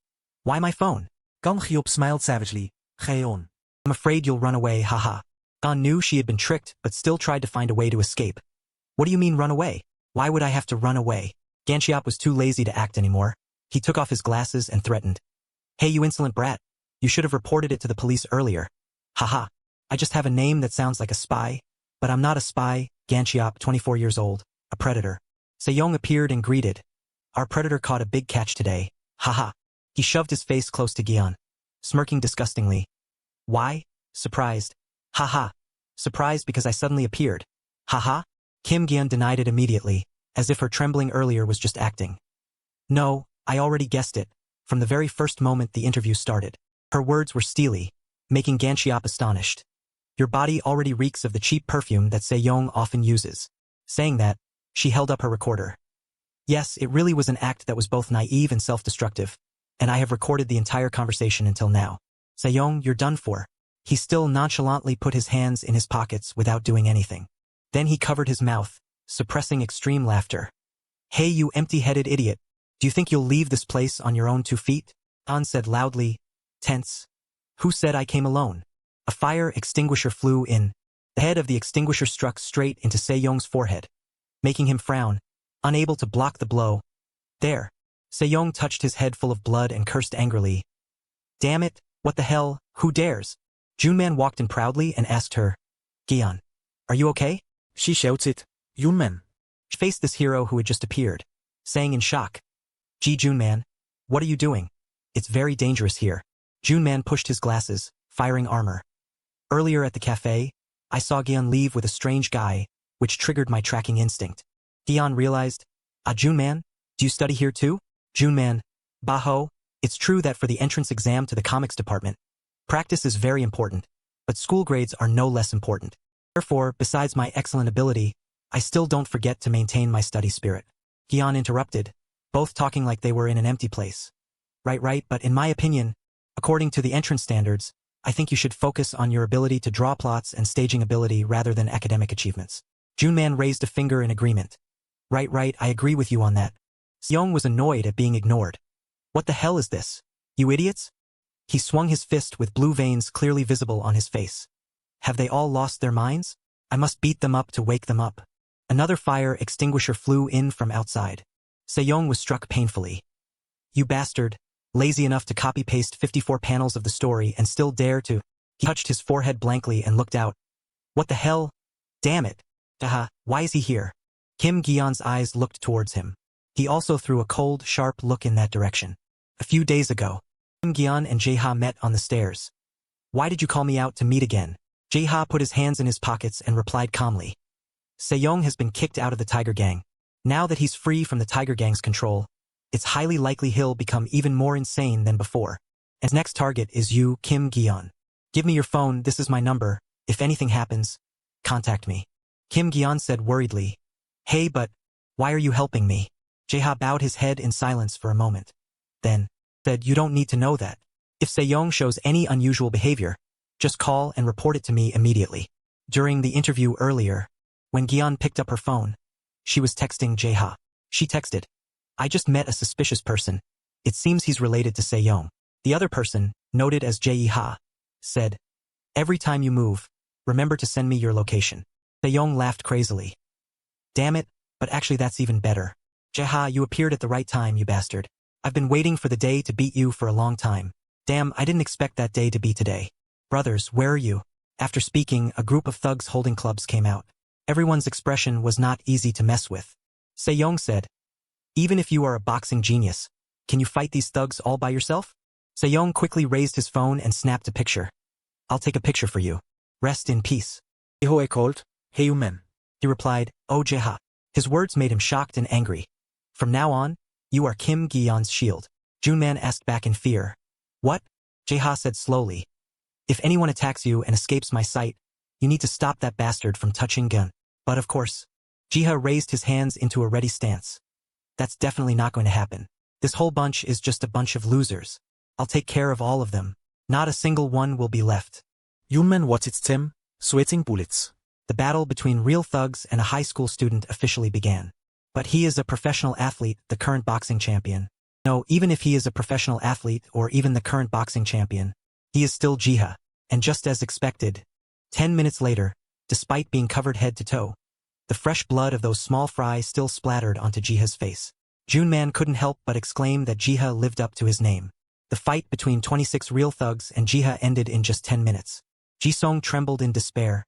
Why my phone? Ganchiop smiled savagely. Gi-yeon. I'm afraid you'll run away, haha. Gi-yeon knew she had been tricked but still tried to find a way to escape. What do you mean run away? Why would I have to run away? Ganchiop was too lazy to act anymore. He took off his glasses and threatened. Hey you insolent brat. You should have reported it to the police earlier. Haha. I just have a name that sounds like a spy. But I'm not a spy, Ganchiop, 24 years old, a predator. Sejong appeared and greeted. Our predator caught a big catch today. Haha. He shoved his face close to Gi-yeon, smirking disgustingly. Why? Surprised. Haha. Surprised because I suddenly appeared. Haha. Kim Gi-yeon denied it immediately, as if her trembling earlier was just acting. No, I already guessed it, from the very first moment the interview started. Her words were steely, making Ganchiop astonished. Your body already reeks of the cheap perfume that Sejong often uses. Saying that, she held up her recorder. Yes, it really was an act that was both naive and self-destructive, and I have recorded the entire conversation until now. Sejong, you're done for. He still nonchalantly put his hands in his pockets without doing anything. Then he covered his mouth, suppressing extreme laughter. Hey you empty-headed idiot, do you think you'll leave this place on your own 2 feet? An said loudly, tense. Who said I came alone? A fire extinguisher flew in. The head of the extinguisher struck straight into Sejong's forehead, making him frown, unable to block the blow. There. Sejong touched his head full of blood and cursed angrily. Damn it, what the hell, who dares? Junman walked in proudly and asked her, Gi-yeon, are you okay? She shouts it. Junman. She faced this hero who had just appeared, saying in shock, Gee Junman, what are you doing? It's very dangerous here. Junman pushed his glasses, firing armor. Earlier at the cafe, I saw Gi-yeon leave with a strange guy, which triggered my tracking instinct. Gi-yeon realized, Junman, do you study here too? Junman, Baho, it's true that for the entrance exam to the comics department, practice is very important, but school grades are no less important. Therefore, besides my excellent ability, I still don't forget to maintain my study spirit. Gi-yeon interrupted, both talking like they were in an empty place. Right, but in my opinion, according to the entrance standards, I think you should focus on your ability to draw plots and staging ability rather than academic achievements. Junman raised a finger in agreement. Right, I agree with you on that. Seong was annoyed at being ignored. What the hell is this? You idiots? He swung his fist with blue veins clearly visible on his face. Have they all lost their minds? I must beat them up to wake them up. Another fire extinguisher flew in from outside. Sejong was struck painfully. You bastard, lazy enough to copy-paste 54 panels of the story and still dare to... He touched his forehead blankly and looked out. What the hell? Damn it. Why is he here? Kim Gi-yeon's eyes looked towards him. He also threw a cold, sharp look in that direction. A few days ago, Kim Gi-yeon and Jae-ha met on the stairs. Why did you call me out to meet again? Jae-ha put his hands in his pockets and replied calmly. Sejong has been kicked out of the Tiger Gang. Now that he's free from the Tiger Gang's control, it's highly likely he'll become even more insane than before. And his next target is you, Kim Gi-yeon. Give me your phone, this is my number. If anything happens, contact me. Kim Gi-yeon said worriedly. Hey, but why are you helping me? Jae-ha bowed his head in silence for a moment. Then said, you don't need to know that. If Sejong shows any unusual behavior, just call and report it to me immediately. During the interview earlier, when Gi-yeon picked up her phone, she was texting Jae-ha. She texted, I just met a suspicious person. It seems he's related to Sejong. The other person, noted as Jae-ha, said, every time you move, remember to send me your location. Sejong laughed crazily. Damn it, but actually that's even better. Jae-ha, you appeared at the right time, you bastard. I've been waiting for the day to beat you for a long time. Damn, I didn't expect that day to be today. Brothers, where are you? After speaking, a group of thugs holding clubs came out. Everyone's expression was not easy to mess with. Sejong said, even if you are a boxing genius, can you fight these thugs all by yourself? Sejong quickly raised his phone and snapped a picture. I'll take a picture for you. Rest in peace. Jae-ho called, hey you men. He replied, oh Jae-ha. His words made him shocked and angry. From now on, you are Kim Gi-yeon's shield. Junman asked back in fear. What? Jae-ha said slowly. If anyone attacks you and escapes my sight, you need to stop that bastard from touching gun. But of course, Jae-ha raised his hands into a ready stance. That's definitely not going to happen. This whole bunch is just a bunch of losers. I'll take care of all of them. Not a single one will be left. Junman what's its Tim, sweating bullets. The battle between real thugs and a high school student officially began. But he is a professional athlete, the current boxing champion. No, even if he is a professional athlete or even the current boxing champion, he is still Jae-ha. And just as expected, 10 minutes later, despite being covered head to toe, the fresh blood of those small fry still splattered onto Jae-ha's face. Junman couldn't help but exclaim that Jae-ha lived up to his name. The fight between 26 real thugs and Jae-ha ended in just 10 minutes. Ji-sung trembled in despair.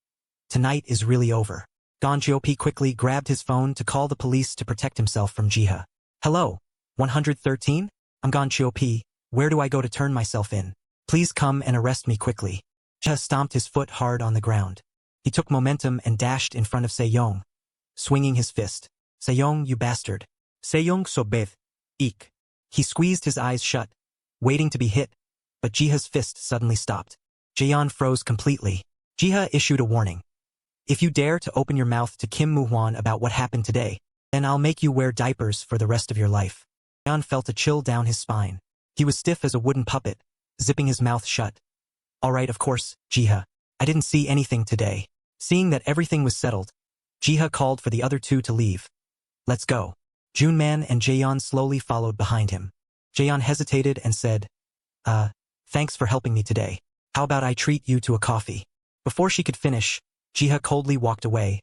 Tonight is really over. Gon Jeop quickly grabbed his phone to call the police to protect himself from Jae-ha. Hello, 113? I'm Gon Jeop. Where do I go to turn myself in? Please come and arrest me quickly. Jae-ha stomped his foot hard on the ground. He took momentum and dashed in front of Sejong, swinging his fist. Sejong, you bastard. Sejong sobeth. Eek. He squeezed his eyes shut, waiting to be hit, but Jae-ha's fist suddenly stopped. Jaeon froze completely. Jae-ha issued a warning. If you dare to open your mouth to Kim Moo-hwan about what happened today, then I'll make you wear diapers for the rest of your life. Jaeon felt a chill down his spine. He was stiff as a wooden puppet, zipping his mouth shut. All right, of course, Jae-ha. I didn't see anything today. Seeing that everything was settled, Jae-ha called for the other two to leave. Let's go. Junman and Jaeon slowly followed behind him. Jaeon hesitated and said, thanks for helping me today. How about I treat you to a coffee? Before she could finish, Jae-ha coldly walked away.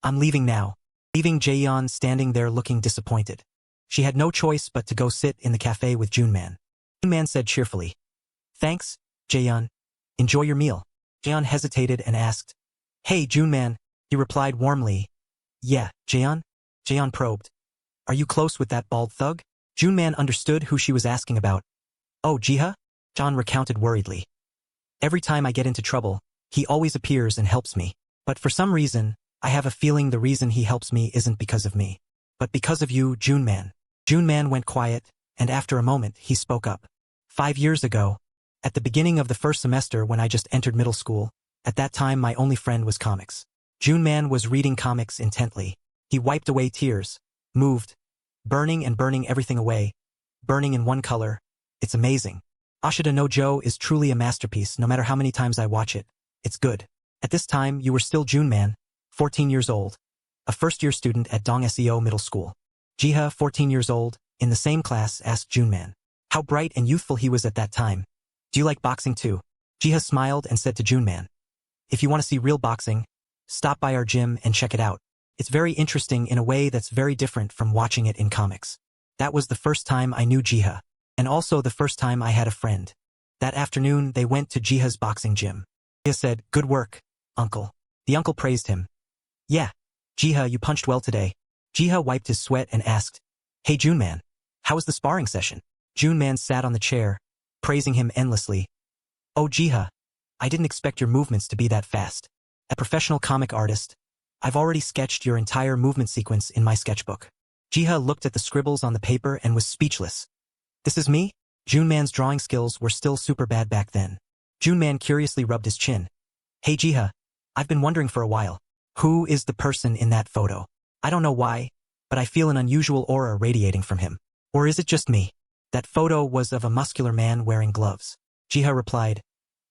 I'm leaving now, leaving Jaeon standing there looking disappointed. She had no choice but to go sit in the cafe with Junman. Junman said cheerfully, thanks, Jaeon. Enjoy your meal. Jaeon hesitated and asked, hey Junman. He replied warmly, yeah, Jaeon? Jaeon probed. Are you close with that bald thug? Junman understood who she was asking about. Oh, Jae-ha? Jaeon recounted worriedly. Every time I get into trouble, he always appears and helps me. But for some reason, I have a feeling the reason he helps me isn't because of me, but because of you, Junman. Junman went quiet, and after a moment, he spoke up. 5 years ago, at the beginning of the first semester when I just entered middle school, at that time my only friend was comics. Junman was reading comics intently. He wiped away tears, moved, burning everything away, burning in one color, It's amazing. Ashita no Joe is truly a masterpiece no matter how many times I watch it. It's good. At this time, you were still Junman, 14 years old, a first-year student at Dong-seo Middle School. Jiha, 14 years old, in the same class, asked Junman. How bright and youthful he was at that time. Do you like boxing too? Jiha smiled and said to Junman. If you want to see real boxing, stop by our gym and check it out. It's very interesting in a way that's very different from watching it in comics. That was the first time I knew Jiha, and also the first time I had a friend. That afternoon, they went to Jiha's boxing gym. Jiha said, "Good work, uncle." The uncle praised him. "Yeah, Jiha, you punched well today." Jiha wiped his sweat and asked, "Hey Junman, how was the sparring session?" Junman sat on the chair, praising him endlessly. "Oh Jiha, I didn't expect your movements to be that fast. A professional comic artist, I've already sketched your entire movement sequence in my sketchbook." Jiha looked at the scribbles on the paper and was speechless. "This is me?" Junman's drawing skills were still super bad back then. Junman curiously rubbed his chin. "Hey Jiha, I've been wondering for a while. Who is the person in that photo? I don't know why, but I feel an unusual aura radiating from him. Or is it just me?" That photo was of a muscular man wearing gloves. Jiha replied,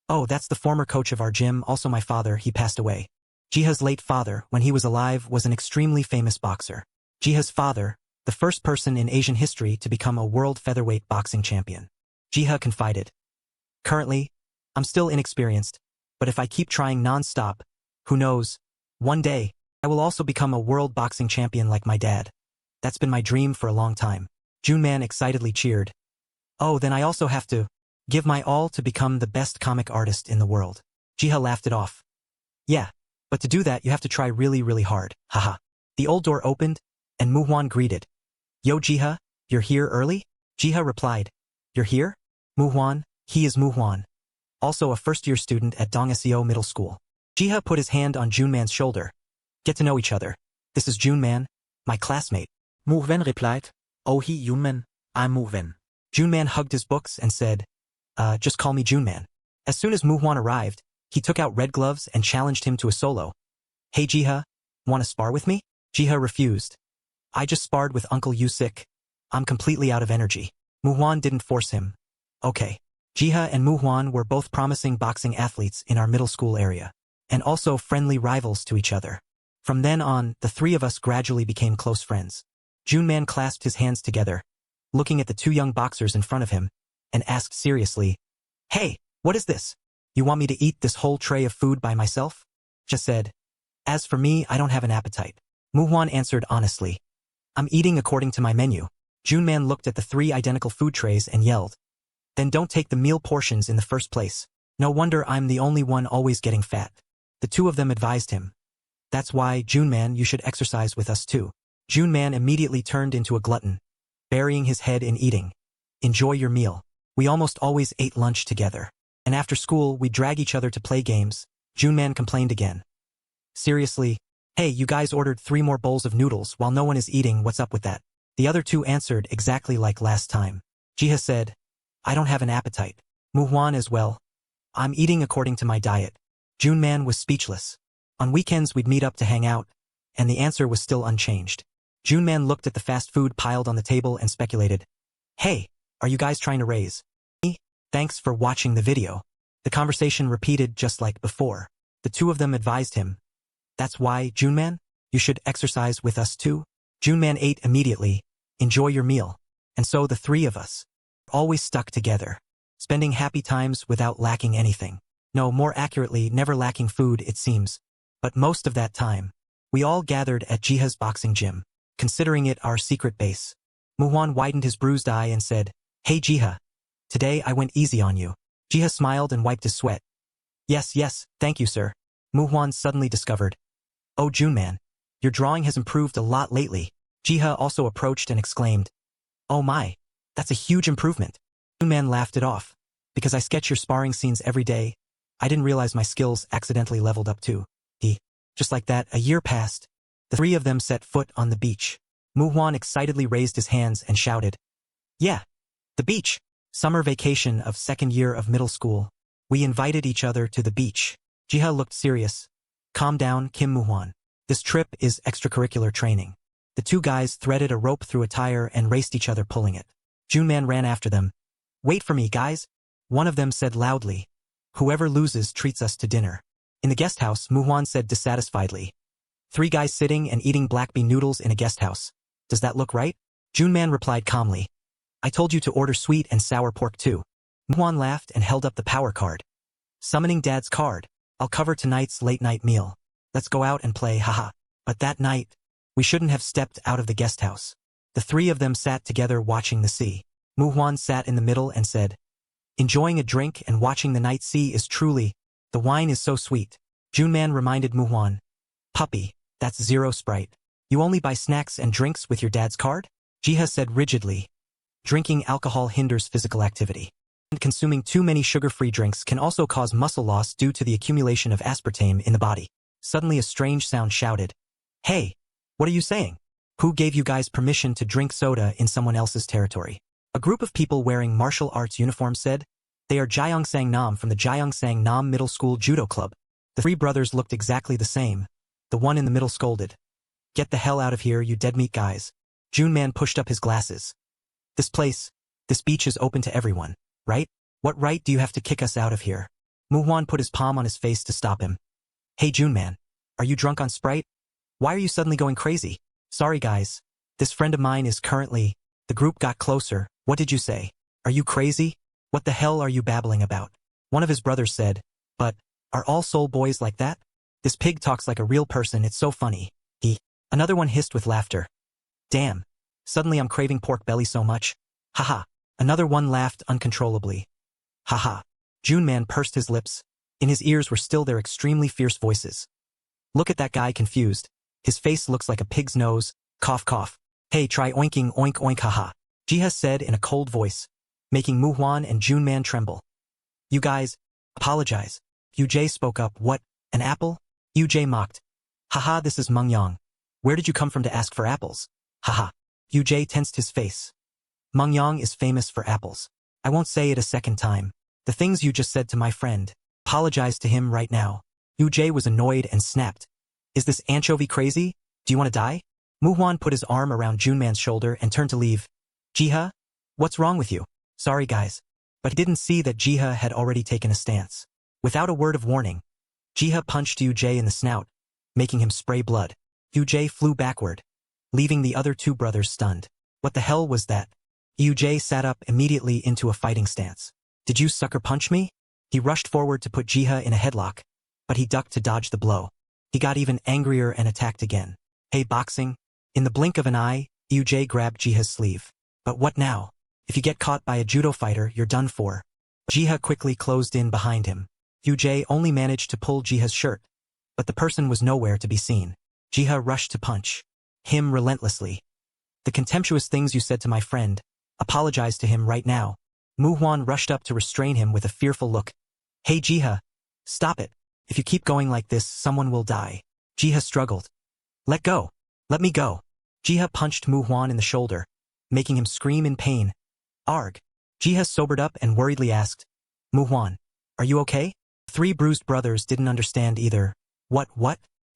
"Oh, that's the former coach of our gym, also my father, he passed away." Jiha's late father, when he was alive, was an extremely famous boxer. Jiha's father, the first person in Asian history to become a world featherweight boxing champion. Jiha confided, "Currently, I'm still inexperienced, but if I keep trying non-stop, who knows, one day, I will also become a world boxing champion like my dad. That's been my dream for a long time." Junman excitedly cheered. "Oh, then I also have to give my all to become the best comic artist in the world." Jiha laughed it off. "Yeah, but to do that you have to try really, really hard, haha." The old door opened, and Muhwan greeted. "Yo Jiha, you're here early?" Jiha replied, "You're here?" Muhwan, he is Muhwan, also a first-year student at Dong-seo Middle School. Jiha put his hand on Junman's shoulder. "Get to know each other. This is Junman, my classmate." Muhwen replied, "Oh he Junman, I'm Muhwen." Junman hugged his books and said, Just call me Junman." As soon as Muhwan arrived, he took out red gloves and challenged him to a solo. "Hey Jiha, wanna spar with me?" Jiha refused. "I just sparred with Uncle Yusik. I'm completely out of energy." Muhwan didn't force him. Okay. Jiha and Muhwan were both promising boxing athletes in our middle school area, and also friendly rivals to each other. From then on, the three of us gradually became close friends. Junman clasped his hands together, looking at the two young boxers in front of him, and asked seriously, "Hey, what is this? You want me to eat this whole tray of food by myself?" Just said, "As for me, I don't have an appetite." Muhwan answered honestly, "I'm eating according to my menu." Junman looked at the three identical food trays and yelled, "Then don't take the meal portions in the first place. No wonder I'm the only one always getting fat." The two of them advised him, "That's why, Junman, you should exercise with us too." Junman immediately turned into a glutton, burying his head in eating. "Enjoy your meal. We almost always ate lunch together. And after school, we'd drag each other to play games." Junman complained again. "Seriously? Hey, you guys ordered 3 more bowls of noodles while no one is eating, what's up with that?" The other two answered exactly like last time. Jiha said, "I don't have an appetite." Muhwan as well. "I'm eating according to my diet." Junman was speechless. On weekends we'd meet up to hang out, and the answer was still unchanged. Junman looked at the fast food piled on the table and speculated, "Hey, are you guys trying to raise me? Thanks for watching the video." The conversation repeated just like before. The two of them advised him, "That's why, Junman, you should exercise with us too." Junman ate immediately, "Enjoy your meal." And so the three of us always stuck together, spending happy times without lacking anything. No, more accurately, never lacking food, it seems. But most of that time, we all gathered at Jiha's boxing gym, considering it our secret base. Muhwan widened his bruised eye and said, "Hey Jiha, today I went easy on you." Jiha smiled and wiped his sweat. Yes, thank you sir." Muhwan suddenly discovered, "Oh Junman, your drawing has improved a lot lately." Jiha also approached and exclaimed, "Oh my, that's a huge improvement." Junman laughed it off. "Because I sketch your sparring scenes every day, I didn't realize my skills accidentally leveled up too." Just like that, a year passed. The three of them set foot on the beach. Muhwan excitedly raised his hands and shouted, "Yeah, the beach. Summer vacation of 2nd year of middle school. We invited each other to the beach." Jiha looked serious. "Calm down, Kim Muhwan. This trip is extracurricular training." The two guys threaded a rope through a tire and raced each other pulling it. Junman ran after them. Wait for me, guys. One of them said loudly. Whoever loses treats us to dinner. In the guest house, Muhuan said dissatisfiedly. 3 guys sitting and eating black bean noodles in a guest house. Does that look right? Junman replied calmly. I told you to order sweet and sour pork too. Muhuan laughed and held up the power card. Summoning Dad's card. I'll cover tonight's late-night meal. Let's go out and play, haha. But that night, we shouldn't have stepped out of the guest house. The 3 of them sat together watching the sea. Muhuan sat in the middle and said, enjoying a drink and watching the night sea is truly, the wine is so sweet. Junman reminded Muhuan. Puppy, that's zero Sprite. You only buy snacks and drinks with your dad's card? Jiha said rigidly. Drinking alcohol hinders physical activity. And consuming too many sugar-free drinks can also cause muscle loss due to the accumulation of aspartame in the body. Suddenly a strange sound shouted. Hey, what are you saying? Who gave you guys permission to drink soda in someone else's territory? A group of people wearing martial arts uniforms said. They are Jyeongsang Nam from the Jyeongsang Nam Middle School Judo Club. The 3 brothers looked exactly the same. The one in the middle scolded. Get the hell out of here, you dead meat guys. Junman pushed up his glasses. This beach is open to everyone, right? What right do you have to kick us out of here? Muhuan put his palm on his face to stop him. Hey Junman, are you drunk on Sprite? Why are you suddenly going crazy? Sorry guys, this friend of mine is currently... The group got closer. What did you say? Are you crazy? What the hell are you babbling about? One of his brothers said. But, are all soul boys like that? This pig talks like a real person, it's so funny. Another one hissed with laughter. Damn. Suddenly I'm craving pork belly so much. Haha. Another one laughed uncontrollably. Haha. Junman pursed his lips. In his ears were still their extremely fierce voices. Look at that guy confused. His face looks like a pig's nose. Cough cough. Hey, try oinking oink oink haha. Jiha said in a cold voice, making Muhuan and Junman tremble. You guys, apologize. Yuj spoke up. What, an apple? Yuj mocked. Haha, this is Mungyang. Where did you come from to ask for apples? Haha. Yuj tensed his face. Mungyang is famous for apples. I won't say it a second time. The things you just said to my friend. Apologize to him right now. Yuj was annoyed and snapped. Is this anchovy crazy? Do you want to die? Muhuan put his arm around Junman's shoulder and turned to leave. Jiha? What's wrong with you? Sorry guys. But he didn't see that Jiha had already taken a stance. Without a word of warning, Jiha punched Yuj in the snout, making him spray blood. Yuj flew backward, leaving the other 2 brothers stunned. What the hell was that? Yuj sat up immediately into a fighting stance. Did you sucker punch me? He rushed forward to put Jiha in a headlock, but he ducked to dodge the blow. He got even angrier and attacked again. Hey boxing. In the blink of an eye, Yuj grabbed Jiha's sleeve. But what now? If you get caught by a judo fighter, you're done for. Jiha quickly closed in behind him. Yuj only managed to pull Jiha's shirt, but the person was nowhere to be seen. Jiha rushed to punch him relentlessly. The contemptuous things you said to my friend, apologize to him right now. Muhuan rushed up to restrain him with a fearful look. Hey Jiha, stop it. If you keep going like this, someone will die. Jiha struggled. Let go. Let me go. Jiha punched Muhuan in the shoulder, making him scream in pain. Arg. Jiha sobered up and worriedly asked, Muhuan, are you okay? 3 bruised brothers didn't understand either. What?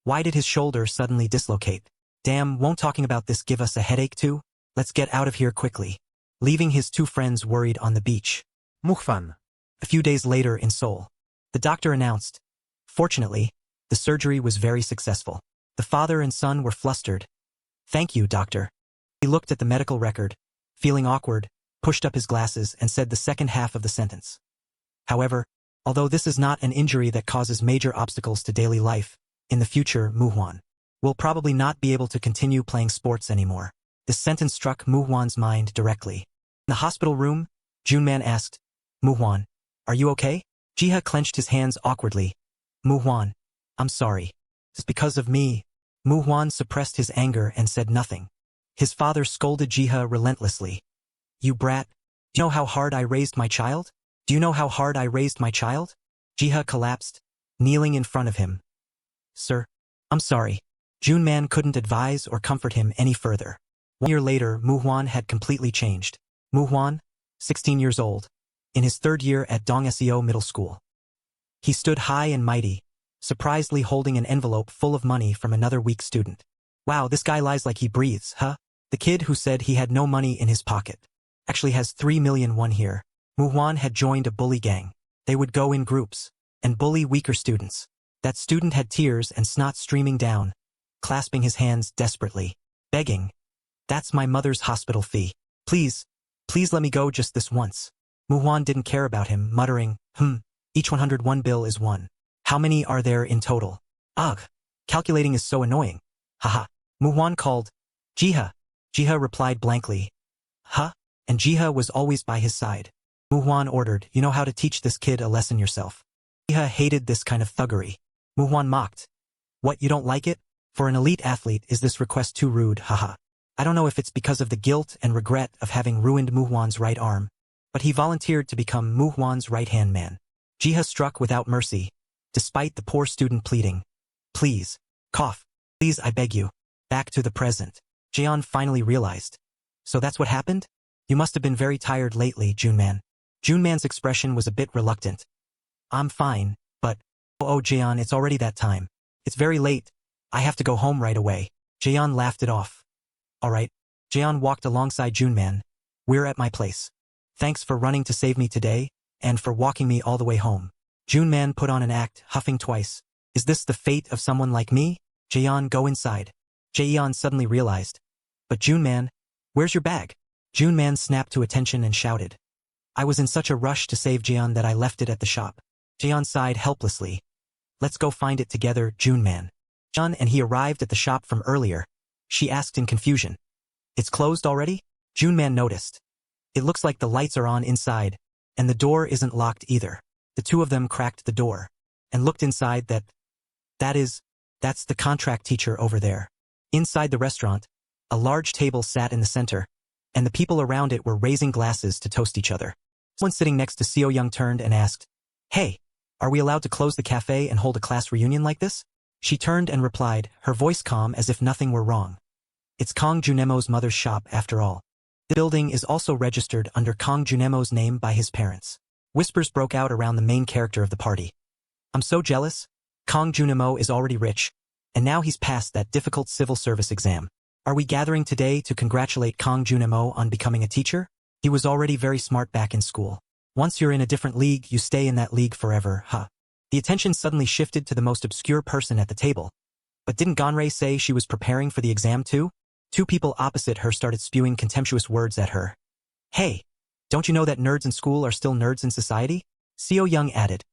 Why did his shoulder suddenly dislocate? Damn, won't talking about this give us a headache too? Let's get out of here quickly. Leaving his 2 friends worried on the beach. Mukhfan. A few days later in Seoul, the doctor announced. Fortunately, the surgery was very successful. The father and son were flustered. Thank you, doctor. He looked at the medical record, feeling awkward, pushed up his glasses and said the second half of the sentence. However, although this is not an injury that causes major obstacles to daily life, in the future, Muhuan will probably not be able to continue playing sports anymore. This sentence struck Muhuan's mind directly. In the hospital room, Junman asked, Muhuan, are you okay? Jiha clenched his hands awkwardly. Muhuan, I'm sorry. It's because of me. Muhuan suppressed his anger and said nothing. His father scolded Jiha relentlessly. You brat. Do you know how hard I raised my child? Do you know how hard I raised my child? Jiha collapsed, kneeling in front of him. Sir, I'm sorry. Junman couldn't advise or comfort him any further. 1 year later, Muhuan had completely changed. Muhuan, 16 years old, in his 3rd year at Dongseo Middle School. He stood high and mighty, surprisingly holding an envelope full of money from another weak student. Wow, this guy lies like he breathes, huh? The kid who said he had no money in his pocket actually has 3 million won here. Muhuan had joined a bully gang. They would go in groups and bully weaker students. That student had tears and snot streaming down, clasping his hands desperately, begging, "That's my mother's hospital fee. Please, please let me go just this once." Muhuan didn't care about him, muttering, each 101 bill is one. How many are there in total? Ugh, calculating is so annoying. Haha. Muhuan called, "Jiha." Jiha replied blankly, "Huh?" And Jiha was always by his side. Muhuan ordered, "You know how to teach this kid a lesson yourself." Jiha hated this kind of thuggery. Muhuan mocked, "What, you don't like it? For an elite athlete, is this request too rude, haha." I don't know if it's because of the guilt and regret of having ruined Muhuan's right arm, but he volunteered to become Muhuan's right-hand man. Jiha struck without mercy, despite the poor student pleading, "Please, cough, please I beg you." Back to the present. Jeon finally realized. "So that's what happened? You must have been very tired lately, Junman." Junman's expression was a bit reluctant. "I'm fine, but..." Oh, Jeon, it's already that time. It's very late. I have to go home right away." Jeon laughed it off. "Alright." Jeon walked alongside Junman. "We're at my place. Thanks for running to save me today, and for walking me all the way home." Junman put on an act, huffing twice. "Is this the fate of someone like me?" Jeon, go inside. Jaeon suddenly realized. "But Junman, where's your bag?" Junman snapped to attention and shouted. "I was in such a rush to save Jeon that I left it at the shop." Jeon sighed helplessly. "Let's go find it together, Junman." Jeon and he arrived at the shop from earlier. She asked in confusion. "It's closed already?" Junman noticed. "It looks like the lights are on inside, and the door isn't locked either." The two of them cracked the door and looked inside. That's the contract teacher over there. Inside the restaurant, a large table sat in the center, and the people around it were raising glasses to toast each other. Someone sitting next to Seo Young turned and asked, "Hey, are we allowed to close the cafe and hold a class reunion like this?" She turned and replied, her voice calm as if nothing were wrong. "It's Kong Junemo's mother's shop after all. The building is also registered under Kong Junemo's name by his parents." Whispers broke out around the main character of the party. "I'm so jealous. Kong Junemo is already rich, and now he's passed that difficult civil service exam. Are we gathering today to congratulate Kong Junemo on becoming a teacher? He was already very smart back in school. Once you're in a different league, you stay in that league forever, huh?" The attention suddenly shifted to the most obscure person at the table. But didn't Ganrei say she was preparing for the exam too? Two people opposite her started spewing contemptuous words at her. "Hey, don't you know that nerds in school are still nerds in society?" Seo Young added.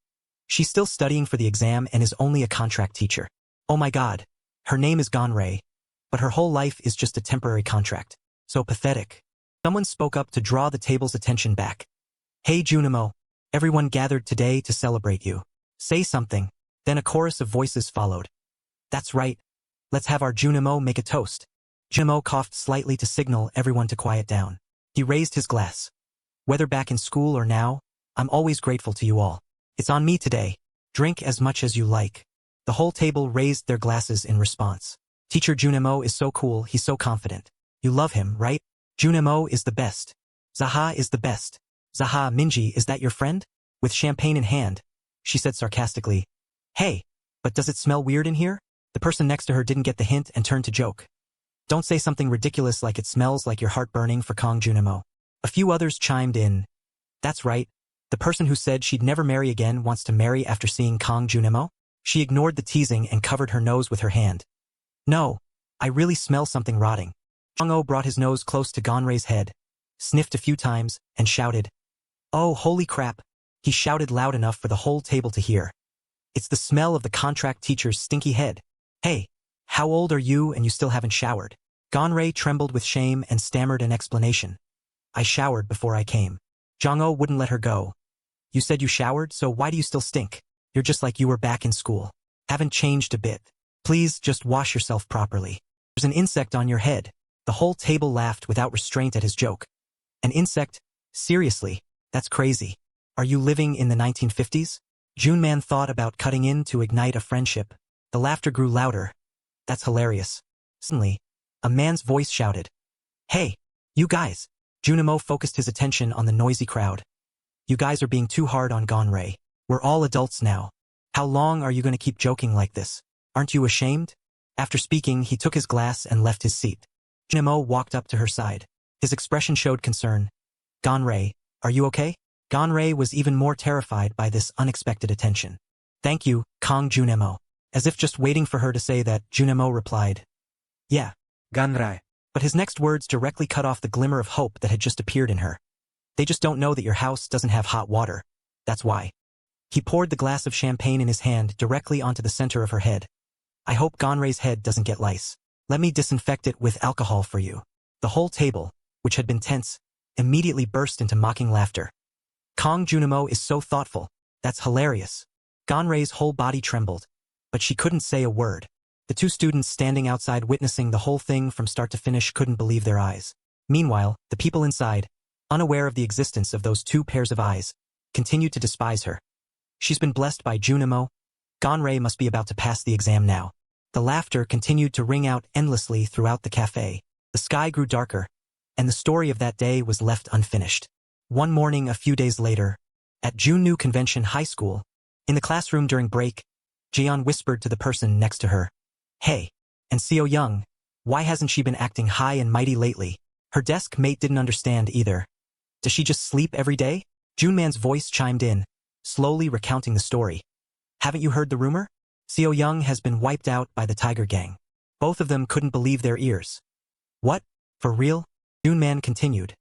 "She's still studying for the exam and is only a contract teacher. Oh my god, her name is Ganrei, but her whole life is just a temporary contract. So pathetic." Someone spoke up to draw the table's attention back. "Hey Junemo, everyone gathered today to celebrate you. Say something." Then a chorus of voices followed. "That's right. Let's have our Junemo make a toast." Junemo coughed slightly to signal everyone to quiet down. He raised his glass. "Whether back in school or now, I'm always grateful to you all. It's on me today. Drink as much as you like." The whole table raised their glasses in response. "Teacher Junemo is so cool, he's so confident. You love him, right? Junemo is the best. Zaha is the best. Zaha, Minji, is that your friend?" With champagne in hand, she said sarcastically, "Hey, but does it smell weird in here?" The person next to her didn't get the hint and turned to joke. "Don't say something ridiculous like it smells like your heart burning for Kong Junemo." A few others chimed in. "That's right. The person who said she'd never marry again wants to marry after seeing Kong Junemo?" She ignored the teasing and covered her nose with her hand. "No, I really smell something rotting." Jong-oh brought his nose close to Ganrei's head, sniffed a few times, and shouted, "Oh, holy crap." He shouted loud enough for the whole table to hear. "It's the smell of the contract teacher's stinky head. Hey, how old are you and you still haven't showered?" Ganrei trembled with shame and stammered an explanation. "I showered before I came." Jong-oh wouldn't let her go. "You said you showered, so why do you still stink? You're just like you were back in school. Haven't changed a bit. Please just wash yourself properly. There's an insect on your head." The whole table laughed without restraint at his joke. "An insect? Seriously? That's crazy. Are you living in the 1950s? Junman thought about cutting in to ignite a friendship. The laughter grew louder. "That's hilarious." Suddenly, a man's voice shouted, "Hey, you guys." Junimo focused his attention on the noisy crowd. "You guys are being too hard on Ganrei. We're all adults now. How long are you going to keep joking like this? Aren't you ashamed?" After speaking, he took his glass and left his seat. Junimo walked up to her side. His expression showed concern. "Ganrei, are you okay?" Ganrei was even more terrified by this unexpected attention. Thank you, Kong Junemo. As if just waiting for her to say that, Junemo replied, yeah. Ganrei. But his next words directly cut off the glimmer of hope that had just appeared in her. They just don't know that your house doesn't have hot water. That's why. He poured the glass of champagne in his hand directly onto the center of her head. I hope Ganrei's head doesn't get lice. Let me disinfect it with alcohol for you. The whole table, which had been tense, immediately burst into mocking laughter. Kong Junemo is so thoughtful. That's hilarious. Ganrei's whole body trembled, but she couldn't say a word. The two students standing outside witnessing the whole thing from start to finish couldn't believe their eyes. Meanwhile, the people inside, unaware of the existence of those two pairs of eyes, continued to despise her. She's been blessed by Junemo. Ganrei must be about to pass the exam now. The laughter continued to ring out endlessly throughout the cafe. The sky grew darker, and the story of that day was left unfinished. One morning a few days later, at Junnu Convention High School, in the classroom during break, Jeon whispered to the person next to her, hey, and Seo Young, why hasn't she been acting high and mighty lately? Her desk mate didn't understand either. Does she just sleep every day? Junman's voice chimed in, slowly recounting the story. Haven't you heard the rumor? Seo Young has been wiped out by the Tiger Gang. Both of them couldn't believe their ears. What? For real? Junman continued.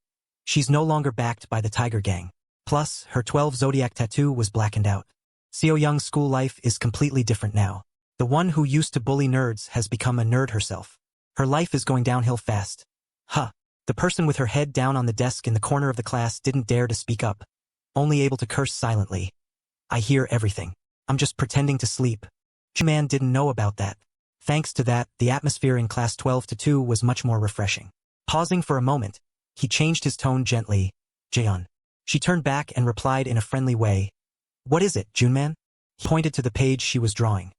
She's no longer backed by the Tiger Gang. Plus, her 12 zodiac tattoo was blackened out. Seo Young's school life is completely different now. The one who used to bully nerds has become a nerd herself. Her life is going downhill fast. Huh. The person with her head down on the desk in the corner of the class didn't dare to speak up, only able to curse silently. I hear everything. I'm just pretending to sleep. Junman didn't know about that. Thanks to that, the atmosphere in class 12-2 was much more refreshing. Pausing for a moment, he changed his tone gently. Jeon. She turned back and replied in a friendly way. What is it, Junman? He pointed to the page she was drawing.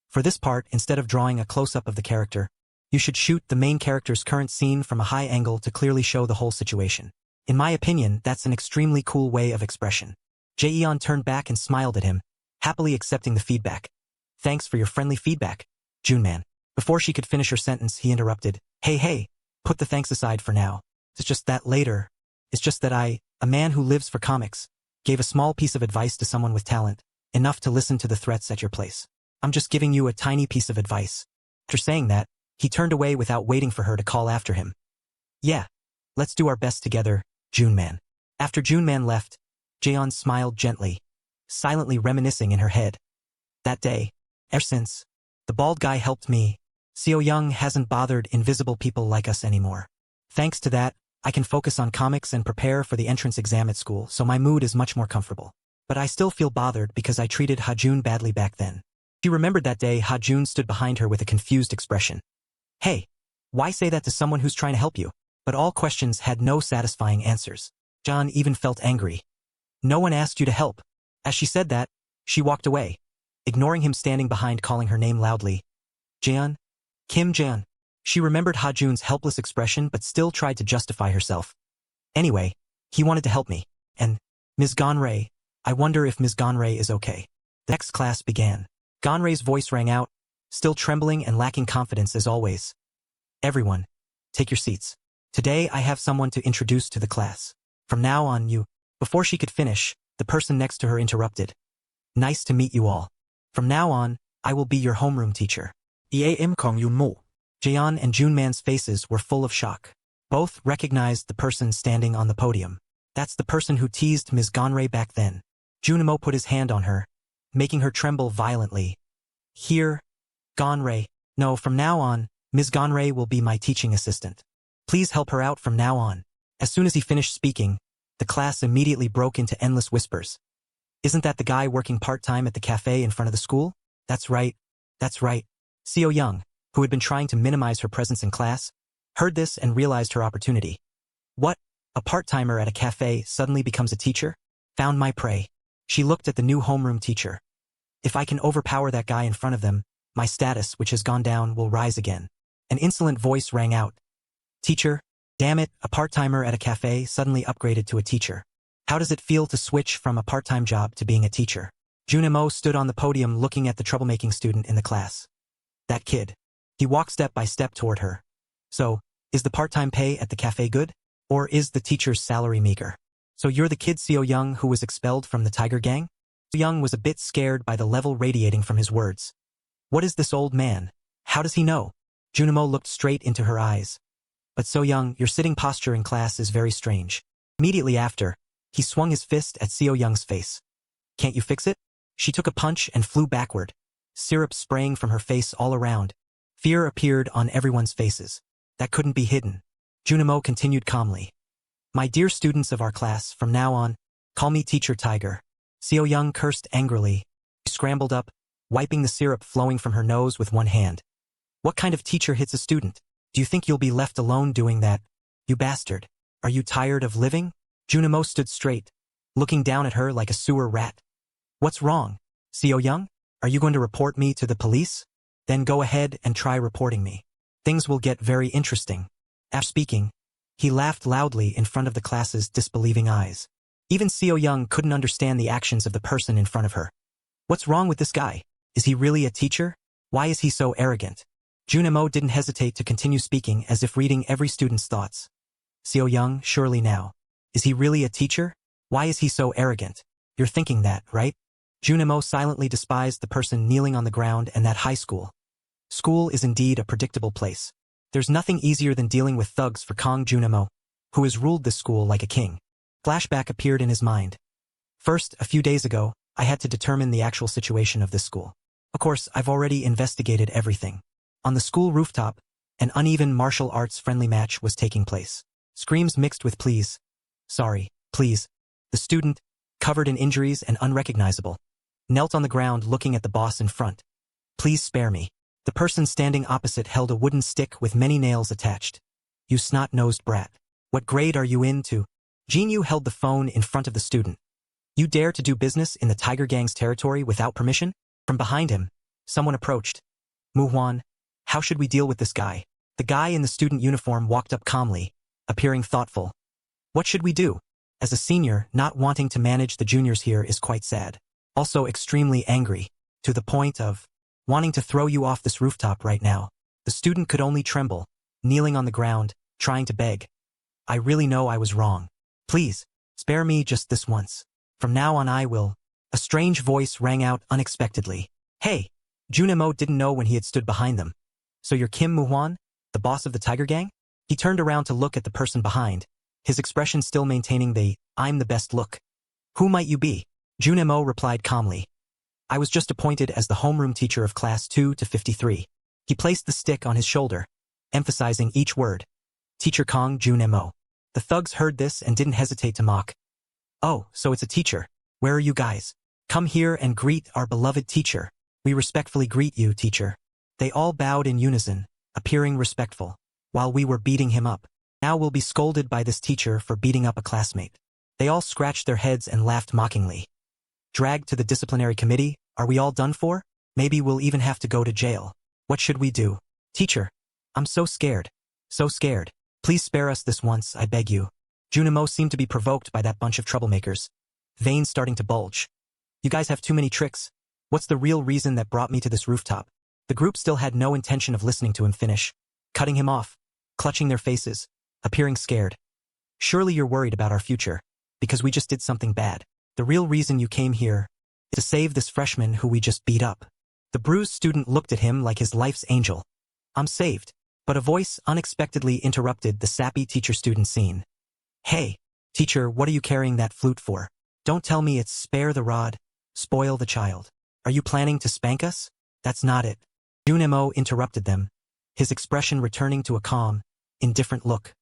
For this part, instead of drawing a close-up of the character, you should shoot the main character's current scene from a high angle to clearly show the whole situation. In my opinion, that's an extremely cool way of expression. Jaeon turned back and smiled at him, happily accepting the feedback. Thanks for your friendly feedback, Junman. Before she could finish her sentence, he interrupted. Hey, put the thanks aside for now. It's just that later. It's just that I, a man who lives for comics, gave a small piece of advice to someone with talent, enough to listen to the threats at your place. I'm just giving you a tiny piece of advice. After saying that, he turned away without waiting for her to call after him. Yeah, let's do our best together, Junman. After Junman left, Jeon smiled gently, silently reminiscing in her head. That day, ever since, the bald guy helped me, Seo Young hasn't bothered invisible people like us anymore. Thanks to that, I can focus on comics and prepare for the entrance exam at school, so my mood is much more comfortable. But I still feel bothered because I treated Ha-jun badly back then. She remembered that day Ha-jun stood behind her with a confused expression. Hey, why say that to someone who's trying to help you? But all questions had no satisfying answers. John even felt angry. No one asked you to help. As she said that, she walked away, ignoring him standing behind calling her name loudly. Jeon? Kim Jeon. She remembered Ha-jun's helpless expression but still tried to justify herself. Anyway, he wanted to help me. And, Ms. Ganrei, I wonder if Ms. Ganrei is okay. The next class began. Ganrei's voice rang out, still trembling and lacking confidence as always. Everyone, take your seats. Today I have someone to introduce to the class. From now on you. Before she could finish, the person next to her interrupted. Nice to meet you all. From now on, I will be your homeroom teacher. EAM Kong Yun Mo. Jeon and Junman's faces were full of shock. Both recognized the person standing on the podium. That's the person who teased Ms. Ganrei back then. Junimo put his hand on her, making her tremble violently. Here, Ganrei. No, from now on, Ms. Ganrei will be my teaching assistant. Please help her out from now on. As soon as he finished speaking, the class immediately broke into endless whispers. Isn't that the guy working part-time at the cafe in front of the school? That's right. That's right. Seo Young, who had been trying to minimize her presence in class, heard this and realized her opportunity. What? A part-timer at a cafe suddenly becomes a teacher? Found my prey. She looked at the new homeroom teacher. If I can overpower that guy in front of them, my status, which has gone down, will rise again. An insolent voice rang out. Teacher? Damn it, a part-timer at a cafe suddenly upgraded to a teacher. How does it feel to switch from a part-time job to being a teacher? Junimo stood on the podium looking at the troublemaking student in the class. That kid. He walked step by step toward her. So, is the part-time pay at the cafe good? Or is the teacher's salary meager? So you're the kid Seo Young who was expelled from the Tiger Gang? Seo Young was a bit scared by the level radiating from his words. What is this old man? How does he know? Junimo looked straight into her eyes. But Seo Young, your sitting posture in class is very strange. Immediately after, he swung his fist at Seo Young's face. Can't you fix it? She took a punch and flew backward, syrup spraying from her face all around. Fear appeared on everyone's faces. That couldn't be hidden. Junimo continued calmly. My dear students of our class, from now on, call me Teacher Tiger. Seo Young cursed angrily. She scrambled up, wiping the syrup flowing from her nose with one hand. What kind of teacher hits a student? Do you think you'll be left alone doing that? You bastard. Are you tired of living? Junimo stood straight, looking down at her like a sewer rat. What's wrong? Seo Young? Are you going to report me to the police? Then go ahead and try reporting me. Things will get very interesting. After speaking, he laughed loudly in front of the class's disbelieving eyes. Even Seo Young couldn't understand the actions of the person in front of her. What's wrong with this guy? Is he really a teacher? Why is he so arrogant? Junimo didn't hesitate to continue speaking as if reading every student's thoughts. Seo Young, surely now. Is he really a teacher? Why is he so arrogant? You're thinking that, right? Junimo silently despised the person kneeling on the ground and that high school. School is indeed a predictable place. There's nothing easier than dealing with thugs for Kong Junimo, who has ruled this school like a king. Flashback appeared in his mind. First, a few days ago, I had to determine the actual situation of this school. Of course, I've already investigated everything. On the school rooftop, an uneven martial arts friendly match was taking place. Screams mixed with please. Sorry, please. The student, covered in injuries and unrecognizable, knelt on the ground looking at the boss in front. Please spare me. The person standing opposite held a wooden stick with many nails attached. You snot-nosed brat. What grade are you in to? Jinyu held the phone in front of the student. You dare to do business in the Tiger Gang's territory without permission? From behind him, someone approached. Muhuan, how should we deal with this guy? The guy in the student uniform walked up calmly, appearing thoughtful. What should we do? As a senior, not wanting to manage the juniors here is quite sad. Also extremely angry, to the point of wanting to throw you off this rooftop right now. The student could only tremble, kneeling on the ground, trying to beg. I really know I was wrong. Please, spare me just this once. From now on I will. A strange voice rang out unexpectedly. Hey! Junimo didn't know when he had stood behind them. So you're Kim Muhuan, the boss of the Tiger Gang? He turned around to look at the person behind, his expression still maintaining the I'm the best look. Who might you be? Junimo replied calmly. I was just appointed as the homeroom teacher of class 2 to 53. He placed the stick on his shoulder, emphasizing each word. Teacher Kong Junimo. The thugs heard this and didn't hesitate to mock. Oh, so it's a teacher. Where are you guys? Come here and greet our beloved teacher. We respectfully greet you, teacher. They all bowed in unison, appearing respectful, while we were beating him up. Now we'll be scolded by this teacher for beating up a classmate. They all scratched their heads and laughed mockingly. Dragged to the disciplinary committee, are we all done for? Maybe we'll even have to go to jail. What should we do? Teacher, I'm so scared. So scared. Please spare us this once, I beg you. Junimo seemed to be provoked by that bunch of troublemakers. Veins starting to bulge. You guys have too many tricks. What's the real reason that brought me to this rooftop? The group still had no intention of listening to him finish, cutting him off, clutching their faces, appearing scared. Surely you're worried about our future, because we just did something bad. The real reason you came here is to save this freshman who we just beat up. The bruised student looked at him like his life's angel. I'm saved. But a voice unexpectedly interrupted the sappy teacher-student scene. Hey, teacher, what are you carrying that flute for? Don't tell me it's spare the rod, spoil the child. Are you planning to spank us? That's not it. Junimo interrupted them, his expression returning to a calm, indifferent look.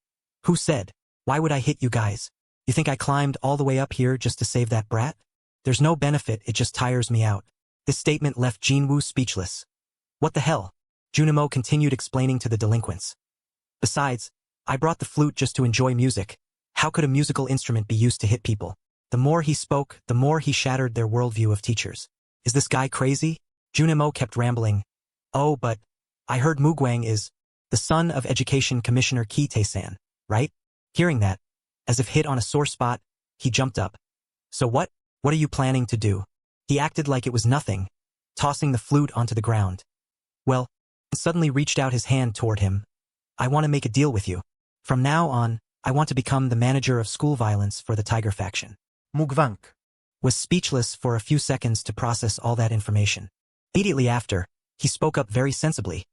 Who said? Why would I hit you guys? You think I climbed all the way up here just to save that brat? There's no benefit, it just tires me out. This statement left Jinwoo speechless. What the hell? Junimo continued explaining to the delinquents. Besides, I brought the flute just to enjoy music. How could a musical instrument be used to hit people? The more he spoke, the more he shattered their worldview of teachers. Is this guy crazy? Junimo kept rambling. Oh, but I heard Mugwang is the son of Education Commissioner Ki Tae-san, right? Hearing that, as if hit on a sore spot, he jumped up. So what? What are you planning to do? He acted like it was nothing, tossing the flute onto the ground. Well, suddenly reached out his hand toward him. I want to make a deal with you. From now on, I want to become the manager of school violence for the Tiger faction. Mugwank. Was speechless for a few seconds to process all that information. Immediately after, he spoke up very sensibly.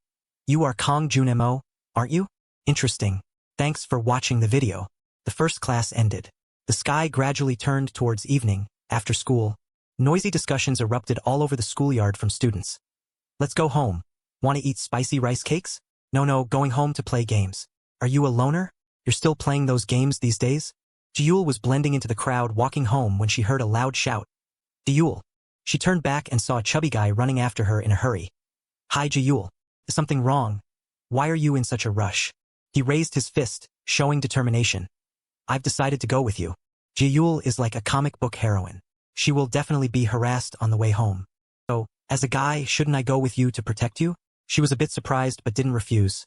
You are Kong Jun Mo, aren't you? Interesting. Thanks for watching the video. The first class ended. The sky gradually turned towards evening. After school, noisy discussions erupted all over the schoolyard from students. Let's go home. Want to eat spicy rice cakes? No, going home to play games. Are you a loner? You're still playing those games these days? Jiyul was blending into the crowd walking home when she heard a loud shout. Jiyul. She turned back and saw a chubby guy running after her in a hurry. Hi Jiyul. Is something wrong? Why are you in such a rush? He raised his fist, showing determination. I've decided to go with you. Jiyul is like a comic book heroine. She will definitely be harassed on the way home. So, as a guy, shouldn't I go with you to protect you? She was a bit surprised but didn't refuse.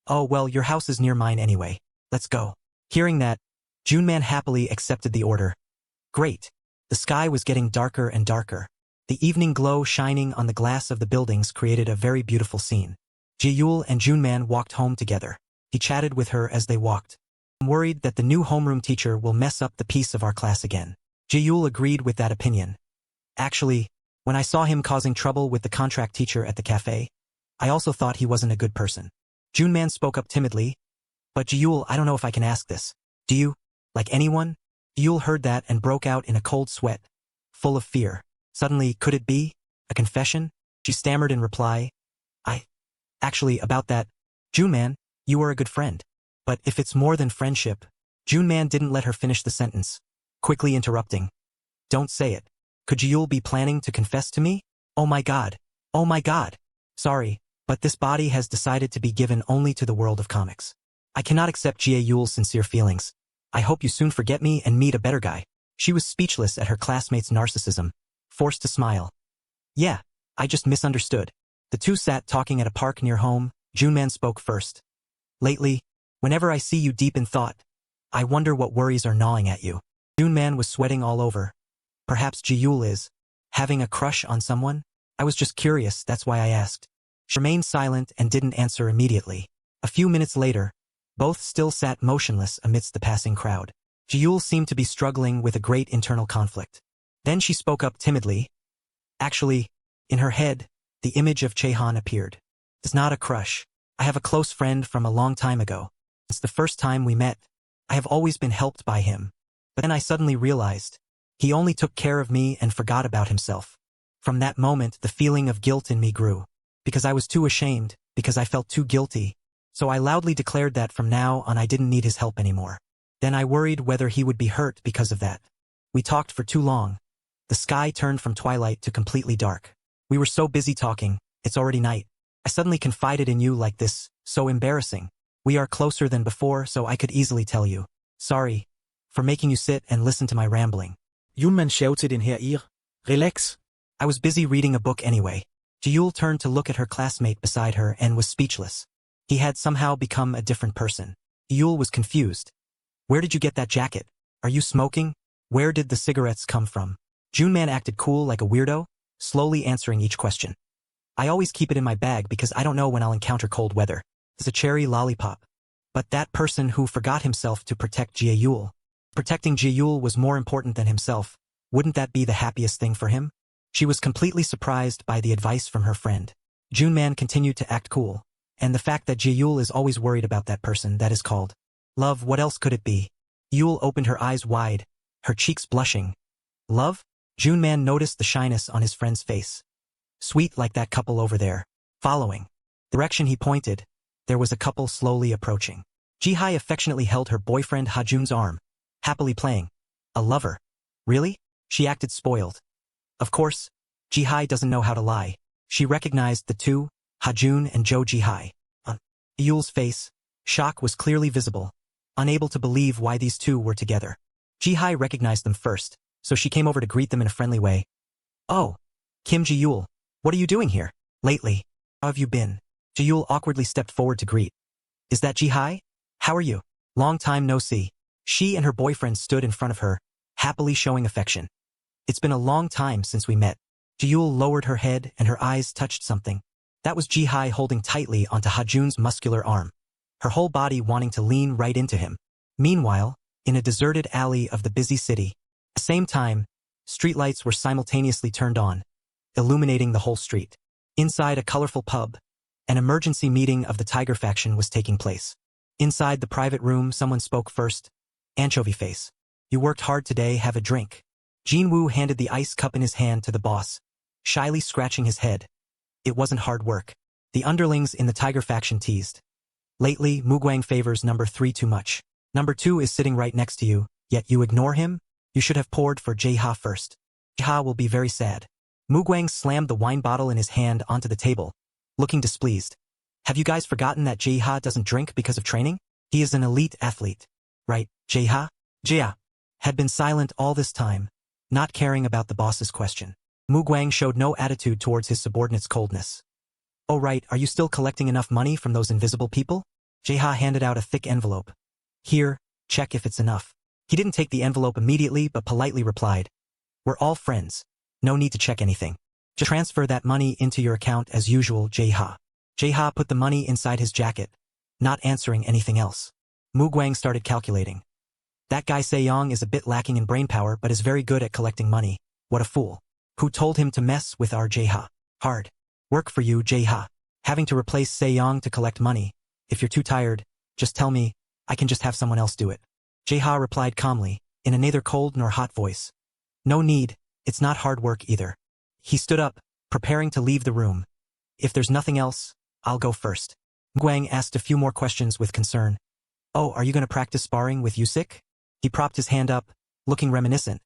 Oh well, your house is near mine anyway. Let's go. Hearing that, Junman happily accepted the order. Great. The sky was getting darker and darker. The evening glow shining on the glass of the buildings created a very beautiful scene. Jiyul and Junman walked home together. He chatted with her as they walked. I'm worried that the new homeroom teacher will mess up the peace of our class again. Jiyul agreed with that opinion. Actually, when I saw him causing trouble with the contract teacher at the cafe, I also thought he wasn't a good person. Junman spoke up timidly. But Jiyul, I don't know if I can ask this. Do you, like anyone? Jiyul heard that and broke out in a cold sweat, full of fear. Suddenly, could it be? A confession? She stammered in reply. Actually, about that, Junman, you are a good friend. But if it's more than friendship, Junman didn't let her finish the sentence, quickly interrupting. Don't say it. Could Jiyul be planning to confess to me? Oh my god. Oh my god. Sorry, but this body has decided to be given only to the world of comics. I cannot accept Jiyul's sincere feelings. I hope you soon forget me and meet a better guy. She was speechless at her classmate's narcissism, forced to smile. Yeah, I just misunderstood. The two sat talking at a park near home. Junman spoke first. Lately, whenever I see you deep in thought, I wonder what worries are gnawing at you. Junman was sweating all over. Perhaps Jiyul is having a crush on someone? I was just curious, that's why I asked. She remained silent and didn't answer immediately. A few minutes later, both still sat motionless amidst the passing crowd. Jiyul seemed to be struggling with a great internal conflict. Then she spoke up timidly. Actually, in her head, the image of Chehan appeared. It's not a crush. I have a close friend from a long time ago. Since the first time we met, I have always been helped by him. But then I suddenly realized, he only took care of me and forgot about himself. From that moment, the feeling of guilt in me grew. Because I was too ashamed, because I felt too guilty. So I loudly declared that from now on I didn't need his help anymore. Then I worried whether he would be hurt because of that. We talked for too long. The sky turned from twilight to completely dark. We were so busy talking, it's already night. I suddenly confided in you like this, so embarrassing. We are closer than before, so I could easily tell you. Sorry for making you sit and listen to my rambling. Junman shouted in her ear. Relax. I was busy reading a book anyway. Jiyul turned to look at her classmate beside her and was speechless. He had somehow become a different person. Jiyul was confused. Where did you get that jacket? Are you smoking? Where did the cigarettes come from? Junman acted cool like a weirdo, slowly answering each question. I always keep it in my bag because I don't know when I'll encounter cold weather. It's a cherry lollipop. But that person who forgot himself to protect Jiyul. Protecting Jiyul was more important than himself. Wouldn't that be the happiest thing for him? She was completely surprised by the advice from her friend. Junman continued to act cool. And the fact that Jiyul is always worried about that person that is called love, what else could it be? Yul opened her eyes wide, her cheeks blushing. Love? Junman noticed the shyness on his friend's face. Sweet like that couple over there. Following the direction he pointed, there was a couple slowly approaching. Jihai affectionately held her boyfriend Hajun's arm, happily playing. A lover? Really? She acted spoiled. Of course, Jihai doesn't know how to lie. She recognized the two, Hajun and Jo Jihai. On Yul's face, shock was clearly visible, unable to believe why these two were together. Jihai recognized them first, so she came over to greet them in a friendly way. Oh, Kim Ji-yul, what are you doing here? Lately, how have you been? Ji-yul awkwardly stepped forward to greet. Is that Jihai? How are you? Long time no see. She and her boyfriend stood in front of her, happily showing affection. It's been a long time since we met. Ji-yul lowered her head and her eyes touched something. That was Jihai holding tightly onto Hajun's muscular arm, her whole body wanting to lean right into him. Meanwhile, in a deserted alley of the busy city, at the same time, streetlights were simultaneously turned on, illuminating the whole street. Inside a colorful pub, an emergency meeting of the Tiger faction was taking place. Inside the private room, someone spoke first. Anchovy Face. You worked hard today, have a drink. Jinwoo handed the ice cup in his hand to the boss, shyly scratching his head. It wasn't hard work. The underlings in the Tiger faction teased. Lately, Mugwang favors number 3 too much. Number 2 is sitting right next to you, yet you ignore him? You should have poured for Jaeha first. Jaeha will be very sad. Mugwang slammed the wine bottle in his hand onto the table, looking displeased. Have you guys forgotten that Jaeha doesn't drink because of training? He is an elite athlete. Right, Jaeha? Jaeha had been silent all this time, not caring about the boss's question. Mugwang showed no attitude towards his subordinate's coldness. Oh right, are you still collecting enough money from those invisible people? Jaeha handed out a thick envelope. Here, check if it's enough. He didn't take the envelope immediately but politely replied. We're all friends. No need to check anything. Just transfer that money into your account as usual, Jaeha. Jaeha put the money inside his jacket, not answering anything else. Mugwang started calculating. That guy Seyong is a bit lacking in brainpower but is very good at collecting money. What a fool. Who told him to mess with our Jaeha? Hard work for you, Jaeha. Having to replace Seyong to collect money. If you're too tired, just tell me, I can just have someone else do it. Jaeha replied calmly, in a neither cold nor hot voice. No need, it's not hard work either. He stood up, preparing to leave the room. If there's nothing else, I'll go first. Mugwang asked a few more questions with concern. Oh, are you going to practice sparring with Yusik? He propped his hand up, looking reminiscent.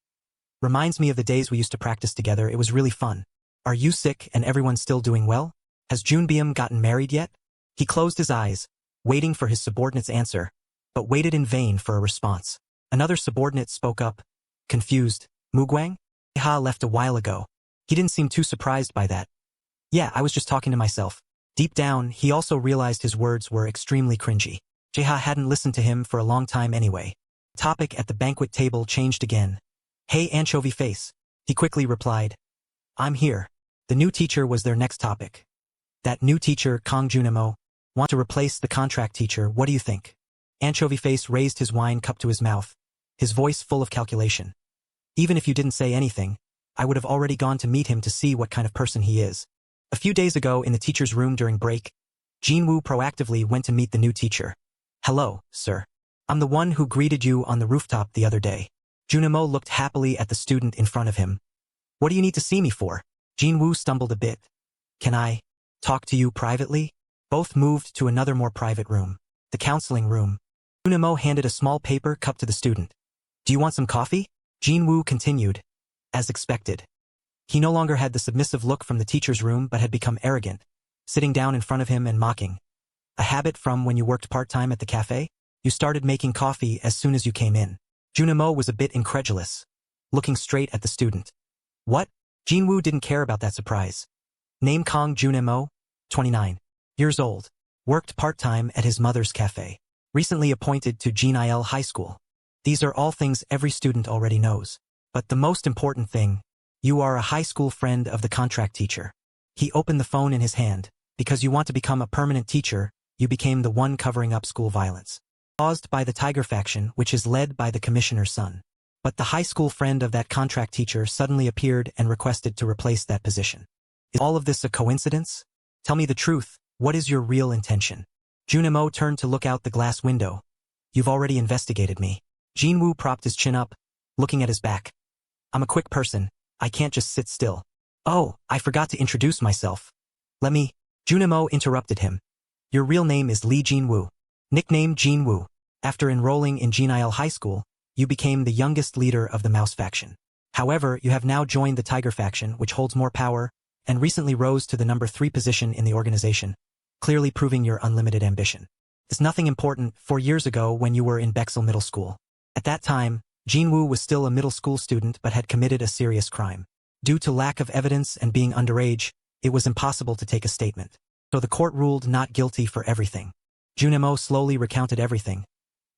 Reminds me of the days we used to practice together, it was really fun. Are Yusik and everyone still doing well? Has Junbeom gotten married yet? He closed his eyes, waiting for his subordinate's answer, but waited in vain for a response. Another subordinate spoke up, confused. Mugwang? Jaeha left a while ago. He didn't seem too surprised by that. Yeah, I was just talking to myself. Deep down, he also realized his words were extremely cringy. Jaeha hadn't listened to him for a long time anyway. The topic at the banquet table changed again. Hey, Anchovy Face. He quickly replied. I'm here. The new teacher was their next topic. That new teacher, Kong Junimo, want to replace the contract teacher, what do you think? Anchovy Face raised his wine cup to his mouth, his voice full of calculation. Even if you didn't say anything, I would have already gone to meet him to see what kind of person he is. A few days ago in the teacher's room during break, Jinwoo proactively went to meet the new teacher. Hello, sir. I'm the one who greeted you on the rooftop the other day. Junimo looked happily at the student in front of him. What do you need to see me for? Jinwoo stumbled a bit. Can I talk to you privately? Both moved to another more private room, the counseling room. Junimo handed a small paper cup to the student. Do you want some coffee? Jinwoo continued. As expected. He no longer had the submissive look from the teacher's room but had become arrogant, sitting down in front of him and mocking. A habit from when you worked part-time at the cafe? You started making coffee as soon as you came in. Junimo was a bit incredulous, looking straight at the student. What? Jinwoo didn't care about that surprise. Name Kong Junimo, 29 years old, worked part-time at his mother's cafe, recently appointed to Jinil High School. These are all things every student already knows. But the most important thing, you are a high school friend of the contract teacher. He opened the phone in his hand. Because you want to become a permanent teacher, you became the one covering up school violence. Caused by the Tiger faction, which is led by the commissioner's son. But the high school friend of that contract teacher suddenly appeared and requested to replace that position. Is all of this a coincidence? Tell me the truth, what is your real intention? Junimo turned to look out the glass window. You've already investigated me. Jinwoo propped his chin up, looking at his back. I'm a quick person, I can't just sit still. Oh, I forgot to introduce myself. Junimo interrupted him. Your real name is Lee Jinwoo. Nickname Jinwoo. After enrolling in Jinil High School, you became the youngest leader of the Mouse faction. However, you have now joined the Tiger faction, which holds more power, and recently rose to the number 3 position in the organization, clearly proving your unlimited ambition. It's nothing important 4 years ago when you were in Bexel Middle School. At that time, Jinwoo was still a middle school student but had committed a serious crime. Due to lack of evidence and being underage, it was impossible to take a statement. So the court ruled not guilty for everything. Junimo slowly recounted everything.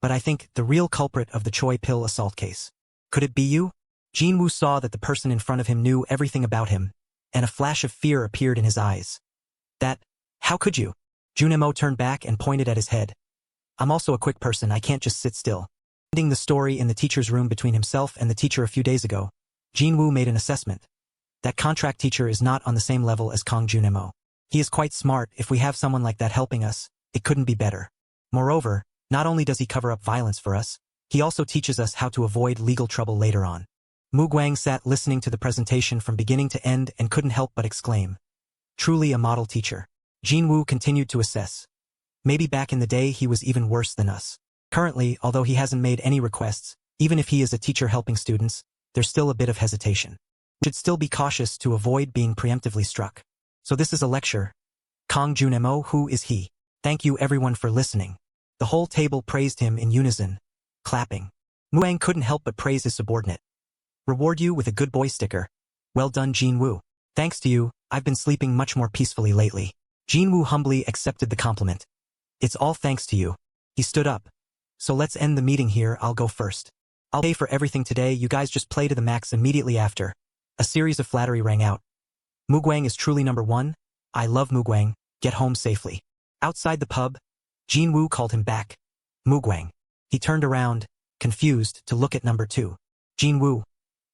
But I think the real culprit of the Choi pill assault case. Could it be you? Jinwoo saw that the person in front of him knew everything about him, and a flash of fear appeared in his eyes. How could you? Junimo turned back and pointed at his head. I'm also a quick person, I can't just sit still. Ending the story in the teacher's room between himself and the teacher a few days ago, Jinwoo made an assessment. That contract teacher is not on the same level as Kong Junemo. He is quite smart. If we have someone like that helping us, it couldn't be better. Moreover, not only does he cover up violence for us, he also teaches us how to avoid legal trouble later on. Mugwang sat listening to the presentation from beginning to end and couldn't help but exclaim. Truly a model teacher. Jinwoo continued to assess. Maybe back in the day he was even worse than us. Currently, although he hasn't made any requests, even if he is a teacher helping students, there's still a bit of hesitation. Should still be cautious to avoid being preemptively struck. So this is a lecture. Kong Junemo, who is he? Thank you everyone for listening. The whole table praised him in unison, clapping. Muang couldn't help but praise his subordinate. Reward you with a good boy sticker. Well done, Jinwoo. Thanks to you, I've been sleeping much more peacefully lately. Jinwoo humbly accepted the compliment. It's all thanks to you. He stood up. So let's end the meeting here. I'll go first. I'll pay for everything today. You guys just play to the max. Immediately after, a series of flattery rang out. Mugwang is truly number one. I love Mugwang. Get home safely. Outside the pub, Jinwoo called him back. Mugwang. He turned around, confused, to look at number two. Jinwoo.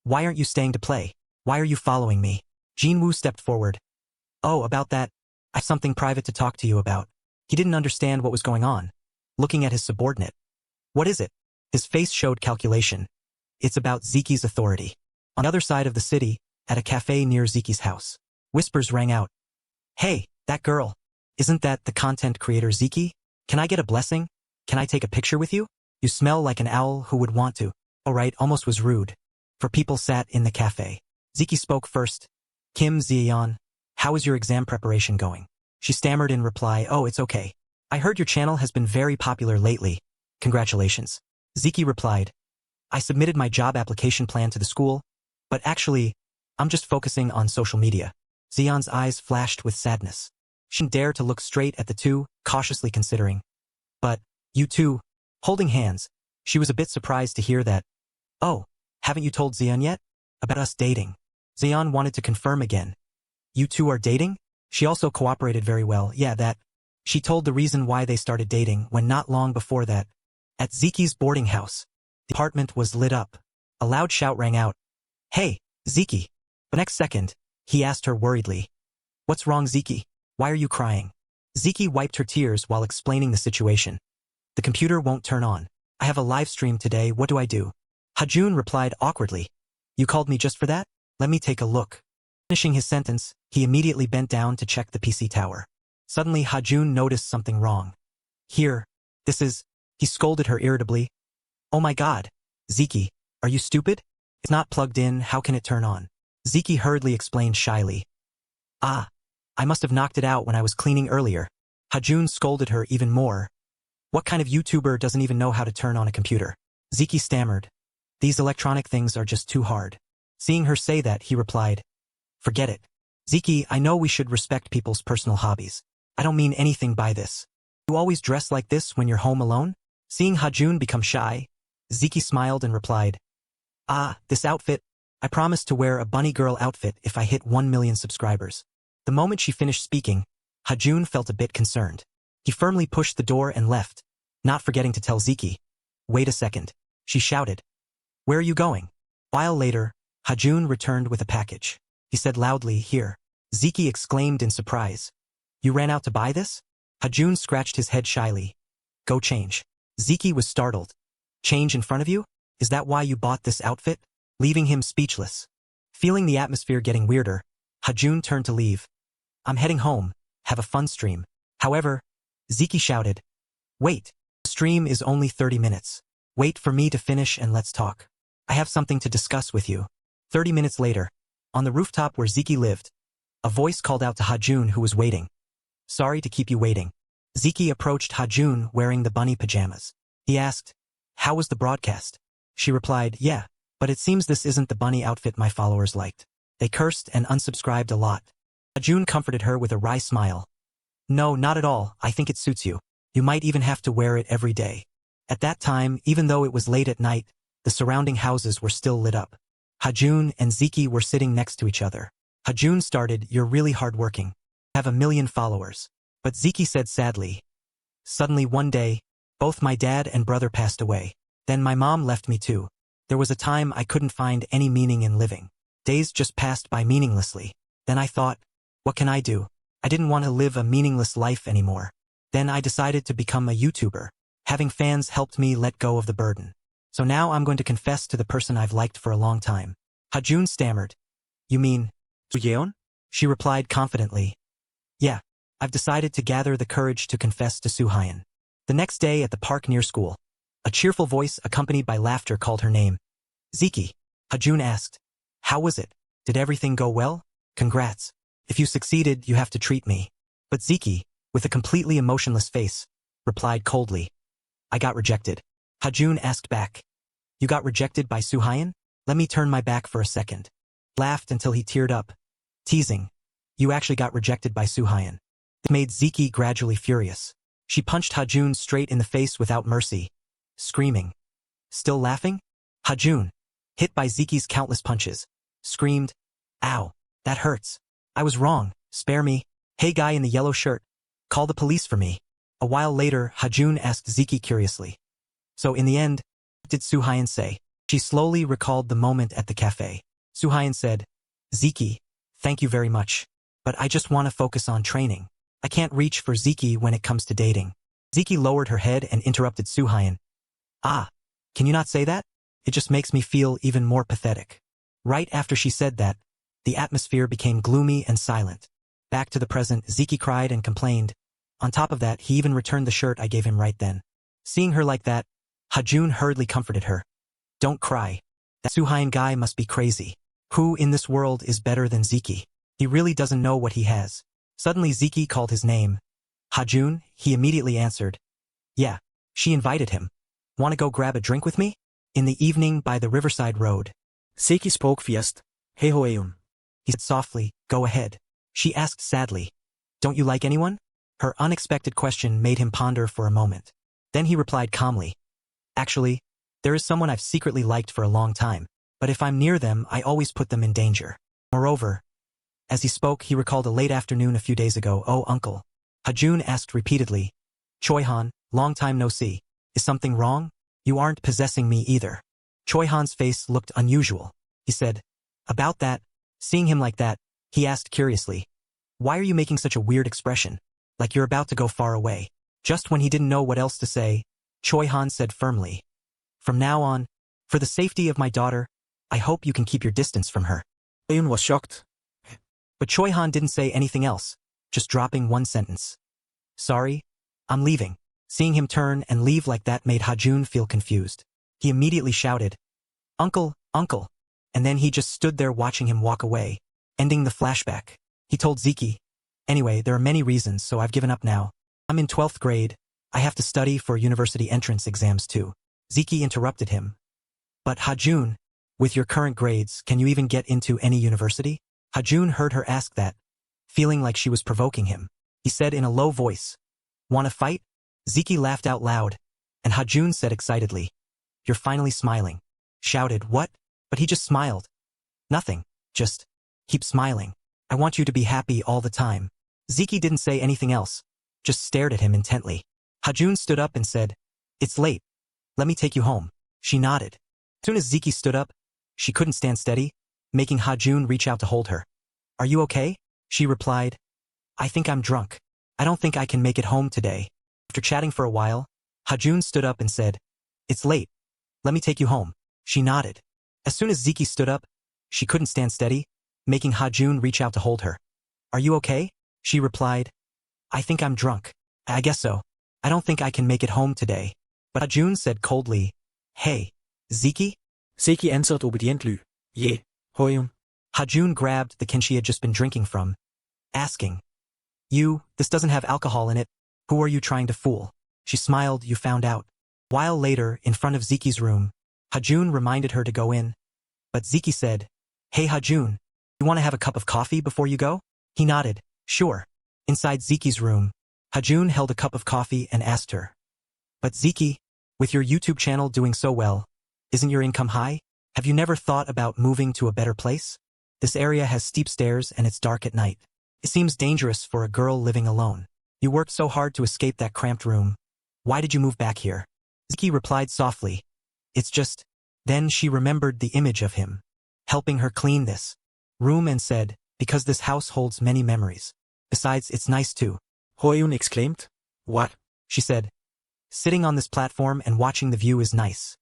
Why aren't you staying to play? Why are you following me? Jinwoo stepped forward. Oh, about that. I have something private to talk to you about. He didn't understand what was going on. Looking at his subordinate. What is it? His face showed calculation. It's about Ziki's authority. On the other side of the city, at a cafe near Ziki's house. Whispers rang out. Hey, that girl. Isn't that the content creator Ziki? Can I get a blessing? Can I take a picture with you? You smell like an owl who would want to. Alright, almost was rude. For people sat in the cafe. Ziki spoke first. Kim Zion, how is your exam preparation going? She stammered in reply, oh, it's okay. I heard your channel has been very popular lately. Congratulations. Ziki replied. I submitted my job application plan to the school, but actually, I'm just focusing on social media. Zion's eyes flashed with sadness. She didn't dare to look straight at the two, cautiously considering. But, you two, holding hands, she was a bit surprised to hear that. Oh, haven't you told Zion yet? About us dating. Zion wanted to confirm again. You two are dating? She also cooperated very well, yeah, that. She told the reason why they started dating when not long before that. At Ziki's boarding house. The apartment was lit up. A loud shout rang out. Hey, Ziki. The next second, he asked her worriedly. What's wrong, Ziki? Why are you crying? Ziki wiped her tears while explaining the situation. The computer won't turn on. I have a live stream today, what do I do? Hajun replied awkwardly. You called me just for that? Let me take a look. Finishing his sentence, he immediately bent down to check the PC tower. Suddenly Hajun noticed something wrong. Here, this is, he scolded her irritably. Oh my god. Ziki, are you stupid? It's not plugged in, how can it turn on? Ziki hurriedly explained shyly. Ah, I must have knocked it out when I was cleaning earlier. Hajun scolded her even more. What kind of YouTuber doesn't even know how to turn on a computer? Ziki stammered. These electronic things are just too hard. Seeing her say that, he replied. Forget it. Ziki, I know we should respect people's personal hobbies. I don't mean anything by this. You always dress like this when you're home alone? Seeing Hajun become shy, Ziki smiled and replied. Ah, this outfit. I promised to wear a bunny girl outfit if I hit 1 million subscribers. The moment she finished speaking, Hajun felt a bit concerned. He firmly pushed the door and left, not forgetting to tell Ziki. Wait a second. She shouted. Where are you going? A while later, Hajun returned with a package. He said loudly, here. Ziki exclaimed in surprise. You ran out to buy this? Hajun scratched his head shyly. Go change. Ziki was startled. Change in front of you? Is that why you bought this outfit? Leaving him speechless. Feeling the atmosphere getting weirder, Hajun turned to leave. I'm heading home. Have a fun stream. However, Ziki shouted. Wait. The stream is only 30 minutes. Wait for me to finish and let's talk. I have something to discuss with you. 30 minutes later, on the rooftop where Ziki lived, a voice called out to Hajun who was waiting. Sorry to keep you waiting. Ziki approached Hajun wearing the bunny pajamas. He asked, how was the broadcast? She replied, yeah, but it seems this isn't the bunny outfit my followers liked. They cursed and unsubscribed a lot. Hajun comforted her with a wry smile. No, not at all, I think it suits you. You might even have to wear it every day. At that time, even though it was late at night, the surrounding houses were still lit up. Hajun and Ziki were sitting next to each other. Hajun started, you're really hardworking. Have 1 million followers. But Ziki said sadly. Suddenly one day, both my dad and brother passed away. Then my mom left me too. There was a time I couldn't find any meaning in living. Days just passed by meaninglessly. Then I thought, what can I do? I didn't want to live a meaningless life anymore. Then I decided to become a YouTuber. Having fans helped me let go of the burden. So now I'm going to confess to the person I've liked for a long time. Hajun stammered. You mean, Yeon? she replied confidently. Yeah, I've decided to gather the courage to confess to Suhyun. The next day at the park near school, a cheerful voice accompanied by laughter called her name. Ziki. Hajun asked. How was it? Did everything go well? Congrats. If you succeeded, you have to treat me. But Ziki, with a completely emotionless face, replied coldly. I got rejected. Hajun asked back. You got rejected by Suhyun? Let me turn my back for a second. Laughed until he teared up. Teasing. You actually got rejected by Suhyun. It made Ziki gradually furious. She punched Hajun straight in the face without mercy, screaming. Still laughing? Hajun, hit by Ziki's countless punches, screamed, Ow, that hurts. I was wrong, spare me. Hey guy in the yellow shirt, call the police for me. A while later, Hajun asked Ziki curiously. So in the end, what did Suhyun say? She slowly recalled the moment at the cafe. Suhyun said, Ziki, thank you very much. But I just want to focus on training. I can't reach for Ziki when it comes to dating. Ziki lowered her head and interrupted Suhyun. Ah, can you not say that? It just makes me feel even more pathetic. Right after she said that, the atmosphere became gloomy and silent. Back to the present, Ziki cried and complained. On top of that, he even returned the shirt I gave him right then. Seeing her like that, Hajun hurriedly comforted her. Don't cry. That Suhyun guy must be crazy. Who in this world is better than Ziki? He really doesn't know what he has. Suddenly Ziki called his name. Hajun, he immediately answered. Yeah, she invited him. Want to go grab a drink with me? In the evening by the Riverside Road. Ziki spoke first. Hey Hoeun. He said softly, go ahead. She asked sadly. Don't you like anyone? Her unexpected question made him ponder for a moment. Then he replied calmly. Actually, there is someone I've secretly liked for a long time, but if I'm near them, I always put them in danger. Moreover, as he spoke, he recalled a late afternoon a few days ago. Oh, uncle. Hajun asked repeatedly. Choihan, long time no see. Is something wrong? You aren't possessing me either. Choihan's face looked unusual. He said, about that, seeing him like that, he asked curiously. Why are you making such a weird expression? Like you're about to go far away. Just when he didn't know what else to say, Choihan said firmly. From now on, for the safety of my daughter, I hope you can keep your distance from her. Hoeun was shocked. But Choihan didn't say anything else, just dropping one sentence. Sorry, I'm leaving. Seeing him turn and leave like that made Hajun feel confused. He immediately shouted, Uncle, uncle. And then he just stood there watching him walk away, ending the flashback. He told Ziki, anyway, there are many reasons, so I've given up now. I'm in 12th grade. I have to study for university entrance exams too. Ziki interrupted him. But Hajun, with your current grades, can you even get into any university? Hajun heard her ask that, feeling like she was provoking him. He said in a low voice, Want to fight? Ziki laughed out loud, and Hajun said excitedly, You're finally smiling. Shouted, What? But he just smiled. Nothing, just, keep smiling. I want you to be happy all the time. Ziki didn't say anything else, just stared at him intently. Hajun stood up and said, It's late. Let me take you home. She nodded. As soon as Ziki stood up, she couldn't stand steady, making Hajun reach out to hold her. Are you okay? She replied, I think I'm drunk. I don't think I can make it home today. After chatting for a while, Hajun stood up and said, It's late. Let me take you home. She nodded. As soon as Ziki stood up, she couldn't stand steady, making Hajun reach out to hold her. Are you okay? She replied, I think I'm drunk. I guess so. I don't think I can make it home today. But Hajun said coldly, Hey, Ziki? Ziki answered obediently. Yeah, Hoeun. Hajun grabbed the can she had just been drinking from, asking, this doesn't have alcohol in it. Who are you trying to fool? She smiled, You found out. While later, in front of Ziki's room, Hajun reminded her to go in. But Ziki said, Hey Hajun, you want to have a cup of coffee before you go? He nodded, Sure. Inside Ziki's room, Hajun held a cup of coffee and asked her, But Ziki, with your YouTube channel doing so well, isn't your income high? Have you never thought about moving to a better place? This area has steep stairs and it's dark at night. It seems dangerous for a girl living alone. You worked so hard to escape that cramped room. Why did you move back here? Ziki replied softly, It's just, then she remembered the image of him, helping her clean this room and said, because this house holds many memories. Besides, it's nice too. Hoyun exclaimed. What? She said, sitting on this platform and watching the view is nice.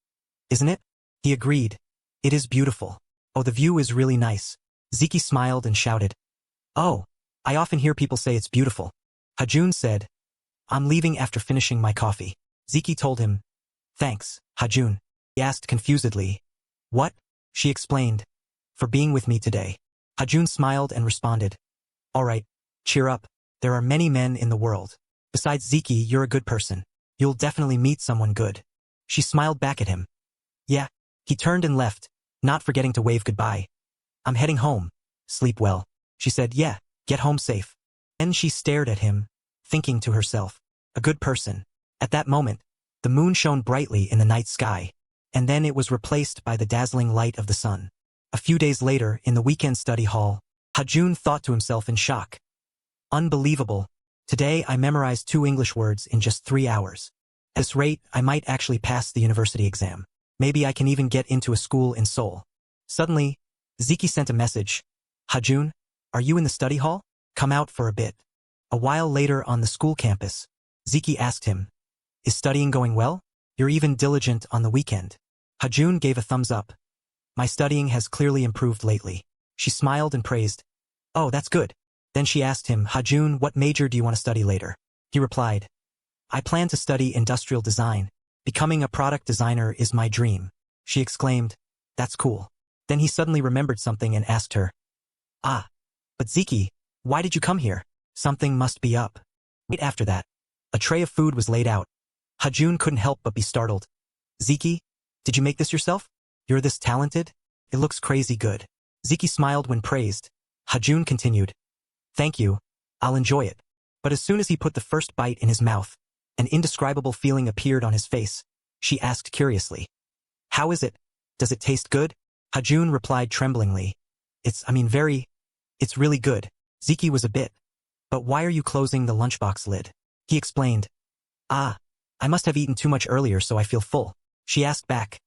Isn't it? He agreed. It is beautiful. Oh, the view is really nice. Ziki smiled and shouted. Oh, I often hear people say it's beautiful. Hajun said, I'm leaving after finishing my coffee. Ziki told him, thanks, Hajun. He asked confusedly. What? She explained. For being with me today. Hajun smiled and responded. All right, cheer up. There are many men in the world. Besides Ziki, you're a good person. You'll definitely meet someone good. She smiled back at him. Yeah. He turned and left, not forgetting to wave goodbye. I'm heading home. Sleep well. She said, yeah, get home safe. Then she stared at him, thinking to herself, a good person. At that moment, the moon shone brightly in the night sky, and then it was replaced by the dazzling light of the sun. A few days later, in the weekend study hall, Hajun thought to himself in shock. Unbelievable. Today I memorized 2 English words in just 3 hours. At this rate, I might actually pass the university exam. Maybe I can even get into a school in Seoul. Suddenly, Ziki sent a message. Hajun, are you in the study hall? Come out for a bit. A while later on the school campus, Ziki asked him, is studying going well? You're even diligent on the weekend. Hajun gave a thumbs up. My studying has clearly improved lately. She smiled and praised. Oh, that's good. Then she asked him, Hajun, what major do you want to study later? He replied, I plan to study industrial design. Becoming a product designer is my dream. She exclaimed, that's cool. Then he suddenly remembered something and asked her, ah, but Ziki, why did you come here? Something must be up. Right after that, a tray of food was laid out. Hajun couldn't help but be startled. Ziki, did you make this yourself? You're this talented? It looks crazy good. Ziki smiled when praised. Hajun continued, thank you, I'll enjoy it. But as soon as he put the first bite in his mouth, an indescribable feeling appeared on his face. She asked curiously, how is it? Does it taste good? Hajun replied tremblingly, it's really good. Ziki was a bit. But why are you closing the lunchbox lid? He explained. Ah, I must have eaten too much earlier so I feel full. She asked back.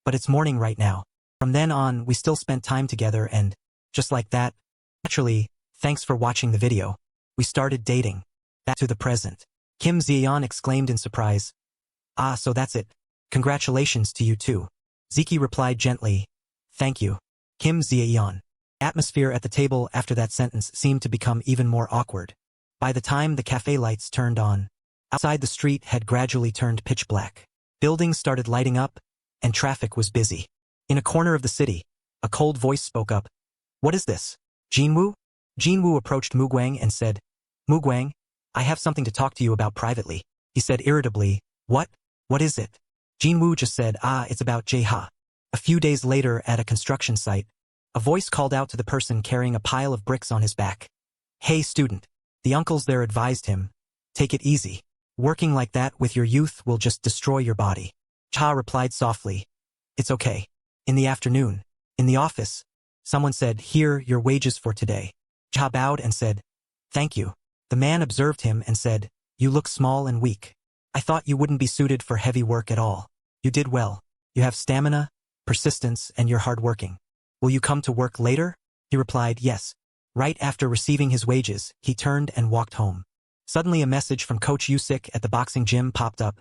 But it's morning right now. From then on, we still spent time together and, just like that, naturally, thanks for watching the video. We started dating. Back to the present. Kim Zeon exclaimed in surprise. Ah, so that's it. Congratulations to you too. Ziki replied gently. Thank you. Kim Zeon. Atmosphere at the table after that sentence seemed to become even more awkward. By the time the cafe lights turned on, outside the street had gradually turned pitch black. Buildings started lighting up, and traffic was busy. In a corner of the city, a cold voice spoke up. What is this? Jinwoo? Jinwoo approached Mugwang and said, Mugwang, I have something to talk to you about privately. He said irritably, What? What is it? Jinwoo just said, it's about Jae-ha. A few days later at a construction site, a voice called out to the person carrying a pile of bricks on his back. Hey student. The uncles there advised him, take it easy. Working like that with your youth will just destroy your body. Cha replied softly, it's okay. In the afternoon, in the office, someone said, here, your wages for today. Cha bowed and said, thank you. The man observed him and said, you look small and weak. I thought you wouldn't be suited for heavy work at all. You did well. You have stamina, persistence, and you're hardworking. Will you come to work later? He replied, yes. Right after receiving his wages, he turned and walked home. Suddenly a message from Coach Yusik at the boxing gym popped up.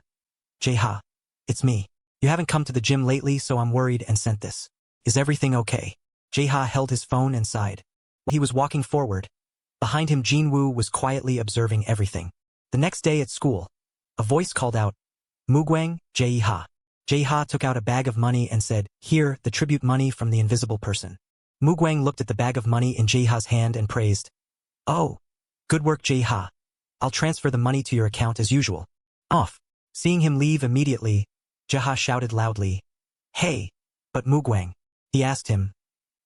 Jae-ha, it's me. You haven't come to the gym lately, so I'm worried and sent this. Is everything okay? Jae-ha held his phone and sighed. He was walking forward. Behind him Jinwoo was quietly observing everything. The next day at school, a voice called out, Mugwang, Jae-ha. Jae-ha took out a bag of money and said, here, the tribute money from the invisible person. Mugwang looked at the bag of money in Jae-ha's hand and praised. Oh, good work Jae-ha. I'll transfer the money to your account as usual. Off. Seeing him leave immediately, Jae-ha shouted loudly, hey, but Mugwang. He asked him,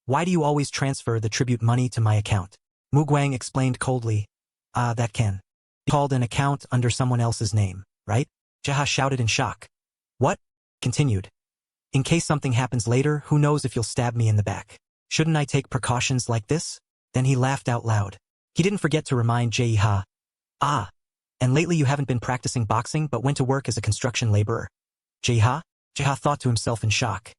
why do you always transfer the tribute money to my account? Mugwang explained coldly, that can be called an account under someone else's name, right? Jae-ha shouted in shock. What? Continued. In case something happens later, who knows if you'll stab me in the back. Shouldn't I take precautions like this? Then he laughed out loud. He didn't forget to remind Jae-ha. And lately you haven't been practicing boxing but went to work as a construction laborer. Jae-ha? Jaeha thought to himself in shock.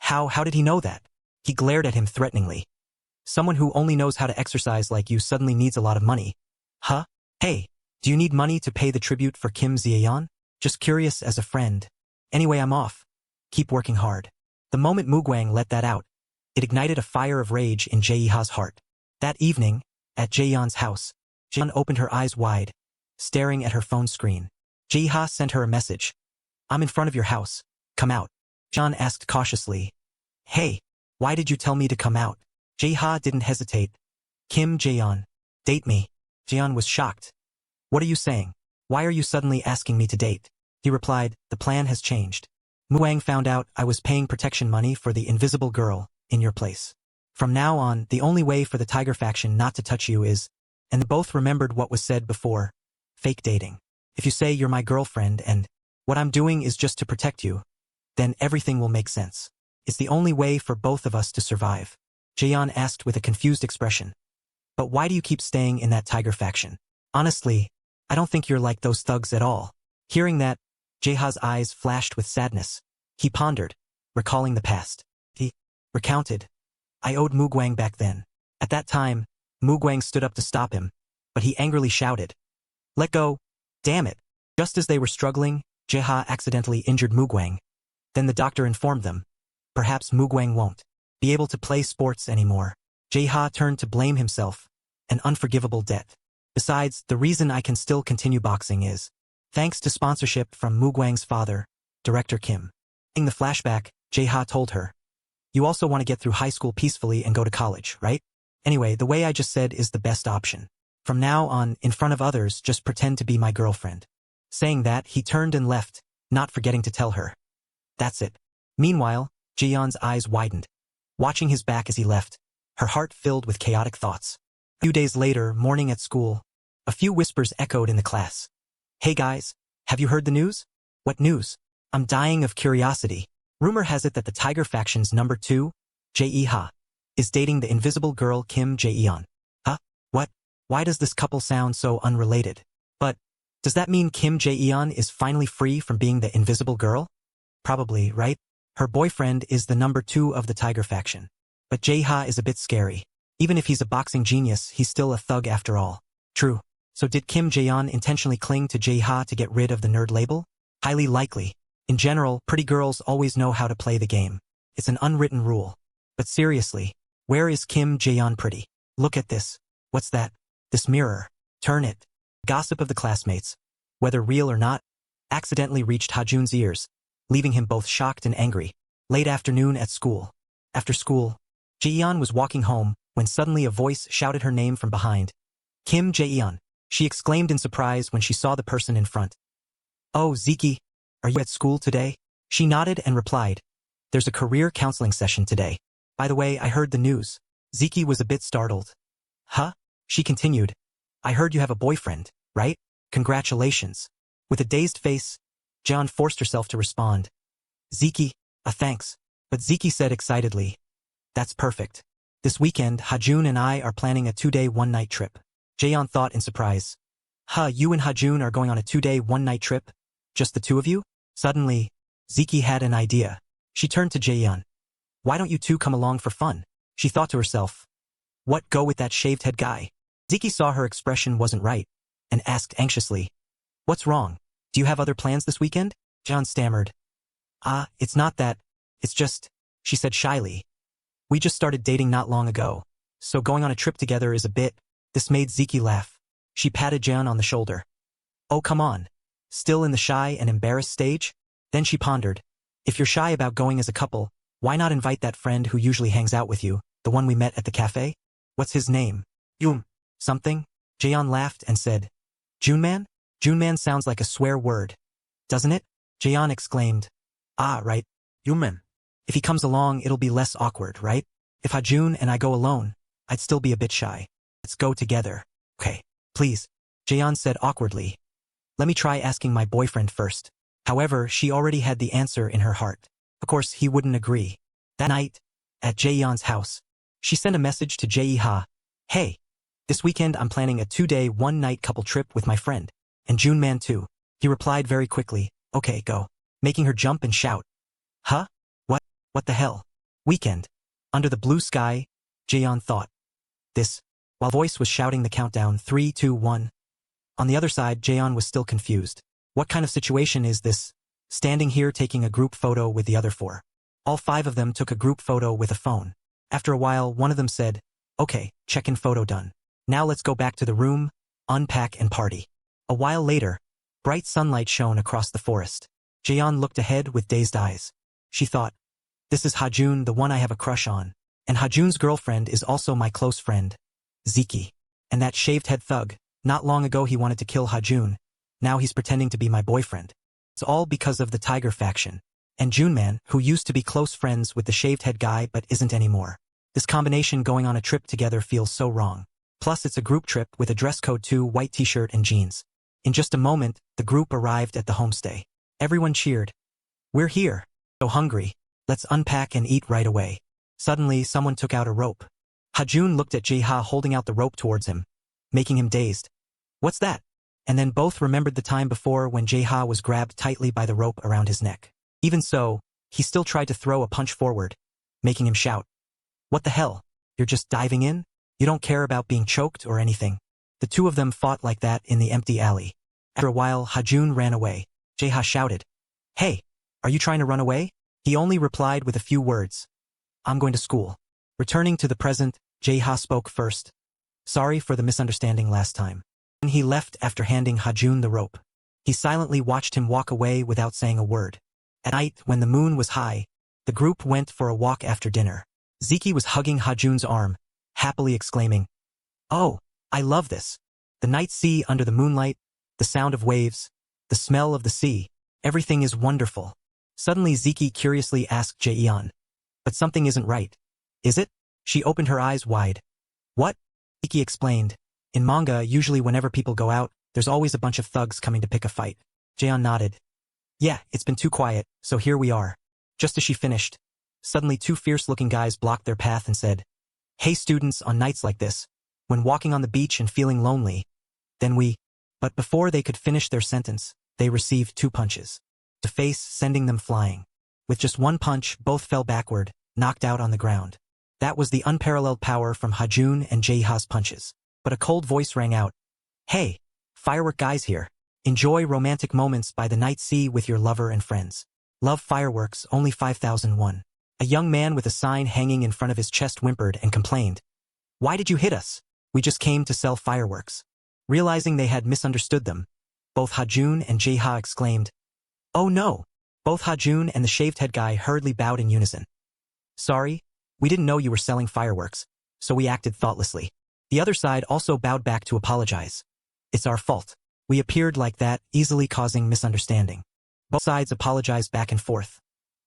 How did he know that? He glared at him threateningly. Someone who only knows how to exercise like you suddenly needs a lot of money. Huh? Hey, do you need money to pay the tribute for Kim Zaeyeon? Just curious as a friend. Anyway, I'm off. Keep working hard. The moment Mugwang let that out, it ignited a fire of rage in Jaeha's heart. That evening, at Jaeyeon's house, Jaeyeon opened her eyes wide, staring at her phone screen. Jaeha sent her a message. I'm in front of your house. Come out. Jaeyeon asked cautiously. Hey, why did you tell me to come out? Jaeha didn't hesitate. Kim Jaeyeon, date me. Jaeyeon was shocked. What are you saying? Why are you suddenly asking me to date? He replied, the plan has changed. Muang found out I was paying protection money for the invisible girl, in your place. From now on, the only way for the Tiger faction not to touch you is, and they both remembered what was said before, fake dating. If you say you're my girlfriend and what I'm doing is just to protect you, then everything will make sense. It's the only way for both of us to survive. Jaeyeon asked with a confused expression. But why do you keep staying in that Tiger faction? Honestly, I don't think you're like those thugs at all. Hearing that, Jaeha's eyes flashed with sadness. He pondered, recalling the past. He recounted. I owed Mugwang back then. At that time, Mugwang stood up to stop him, but he angrily shouted. Let go. Damn it. Just as they were struggling, Jaeha accidentally injured Mugwang. Then the doctor informed them. Perhaps Mugwang won't be able to play sports anymore. Jaeha turned to blame himself. An unforgivable debt. Besides, the reason I can still continue boxing is thanks to sponsorship from Mugwang's father, Director Kim. In the flashback, Jaeha told her. You also want to get through high school peacefully and go to college, right? Anyway, the way I just said is the best option. From now on, in front of others, just pretend to be my girlfriend. Saying that, he turned and left, not forgetting to tell her. That's it. Meanwhile, Jaeyeon's eyes widened. Watching his back as he left, her heart filled with chaotic thoughts. A few days later, morning at school, a few whispers echoed in the class. Hey guys, have you heard the news? What news? I'm dying of curiosity. Rumor has it that the Tiger faction's number 2, Jaeha, is dating the invisible girl Kim Jaeyeon. Huh? What? Why does this couple sound so unrelated? But, does that mean Kim Jaeyeon is finally free from being the invisible girl? Probably, right? Her boyfriend is the number 2 of the Tiger faction. But Jaeha is a bit scary. Even if he's a boxing genius, he's still a thug after all. True. So did Kim Jaeyeon intentionally cling to Jaeha to get rid of the nerd label? Highly likely. In general, pretty girls always know how to play the game. It's an unwritten rule. But seriously, where is Kim Jaeyeon pretty? Look at this. What's that? This mirror. Turn it. Gossip of the classmates, whether real or not, accidentally reached Hajun's ears, leaving him both shocked and angry. Late afternoon at school. After school, Jaeyeon was walking home when suddenly a voice shouted her name from behind. Kim Jaeyeon, she exclaimed in surprise when she saw the person in front. Oh, Ziki, are you at school today? She nodded and replied. There's a career counseling session today. By the way, I heard the news. Ziki was a bit startled. Huh? She continued. I heard you have a boyfriend, right? Congratulations. With a dazed face, Jaeyeon forced herself to respond. Ziki, thanks. But Ziki said excitedly. That's perfect. This weekend, Hajun and I are planning a 2-day, 1-night trip. Jaeyeon thought in surprise. Huh, you and Hajun are going on a 2-day, 1-night trip? Just the two of you? Suddenly, Ziki had an idea. She turned to Jaeyeon. Why don't you two come along for fun? She thought to herself. What, go with that shaved head guy? Ziki saw her expression wasn't right, and asked anxiously. What's wrong? Do you have other plans this weekend? Jaeyeon stammered. It's not that. It's just, she said shyly. We just started dating not long ago, so going on a trip together is a bit. This made Ziki laugh. She patted Jaeyeon on the shoulder. Oh, come on. Still in the shy and embarrassed stage? Then she pondered. If you're shy about going as a couple, why not invite that friend who usually hangs out with you, the one we met at the cafe? What's his name? Something? Jaeyeon laughed and said. Junman? Junman sounds like a swear word. Doesn't it? Jaeyeon exclaimed. Right. Yumen. If he comes along, it'll be less awkward, right? If Hajun and I go alone, I'd still be a bit shy. Let's go together. Okay, please. Jaeyeon said awkwardly. Let me try asking my boyfriend first. However, she already had the answer in her heart. Of course, he wouldn't agree. That night, at Jaeyeon's house, she sent a message to Jaeha. Hey, this weekend I'm planning a 2-day, 1-night couple trip with my friend. And Junman too. He replied very quickly, okay, go. Making her jump and shout. Huh? What the hell? Weekend. Under the blue sky, Jaeon thought. This, while voice was shouting the countdown 3, 2, 1. On the other side, Jaeon was still confused. What kind of situation is this? Standing here taking a group photo with the other four. All 5 of them took a group photo with a phone. After a while, one of them said, "Okay, check-in photo done. Now let's go back to the room, unpack and party." A while later, bright sunlight shone across the forest. Jaeon looked ahead with dazed eyes. She thought, this is Hajun, the one I have a crush on. And Hajun's girlfriend is also my close friend, Ziki. And that shaved-head thug, not long ago he wanted to kill Hajun. Now he's pretending to be my boyfriend. It's all because of the Tiger faction. And Junman, who used to be close friends with the shaved-head guy but isn't anymore. This combination going on a trip together feels so wrong. Plus it's a group trip with a dress code too, white t-shirt and jeans. In just a moment, the group arrived at the homestay. Everyone cheered. "We're here. So hungry. Let's unpack and eat right away." Suddenly, someone took out a rope. Hajun looked at Jaeha holding out the rope towards him, making him dazed. "What's that?" And then both remembered the time before when Jaeha was grabbed tightly by the rope around his neck. Even so, he still tried to throw a punch forward, making him shout, "What the hell? You're just diving in? You don't care about being choked or anything." The two of them fought like that in the empty alley. After a while, Hajun ran away. Jaeha shouted, "Hey, are you trying to run away?" He only replied with a few words, "I'm going to school." Returning to the present, Jaeha spoke first. "Sorry for the misunderstanding last time." And he left after handing Hajun the rope. He silently watched him walk away without saying a word. At night, when the moon was high, the group went for a walk after dinner. Ziki was hugging Hajun's arm, happily exclaiming, "Oh, I love this. The night sea under the moonlight, the sound of waves, the smell of the sea, everything is wonderful." Suddenly Ziki curiously asked Jaeon, "But something isn't right, is it?" She opened her eyes wide. "What?" Ziki explained, "In manga, usually whenever people go out, there's always a bunch of thugs coming to pick a fight." Jaeon nodded. "Yeah, it's been too quiet, so here we are." Just as she finished, suddenly 2 fierce-looking guys blocked their path and said, "Hey students, on nights like this, when walking on the beach and feeling lonely, then we—" But before they could finish their sentence, they received 2 punches. The face sending them flying. With just 1 punch, both fell backward, knocked out on the ground. That was the unparalleled power from Hajun and Jaeha's punches. But a cold voice rang out, "Hey, firework guys here. Enjoy romantic moments by the night sea with your lover and friends. Love fireworks, only 5,001. A young man with a sign hanging in front of his chest whimpered and complained, "Why did you hit us? We just came to sell fireworks." Realizing they had misunderstood them, both Hajun and Jaeha exclaimed, "Oh no!" Both Hajun and the shaved-head guy hurriedly bowed in unison. "Sorry, we didn't know you were selling fireworks, so we acted thoughtlessly." The other side also bowed back to apologize. "It's our fault. We appeared like that, easily causing misunderstanding." Both sides apologized back and forth.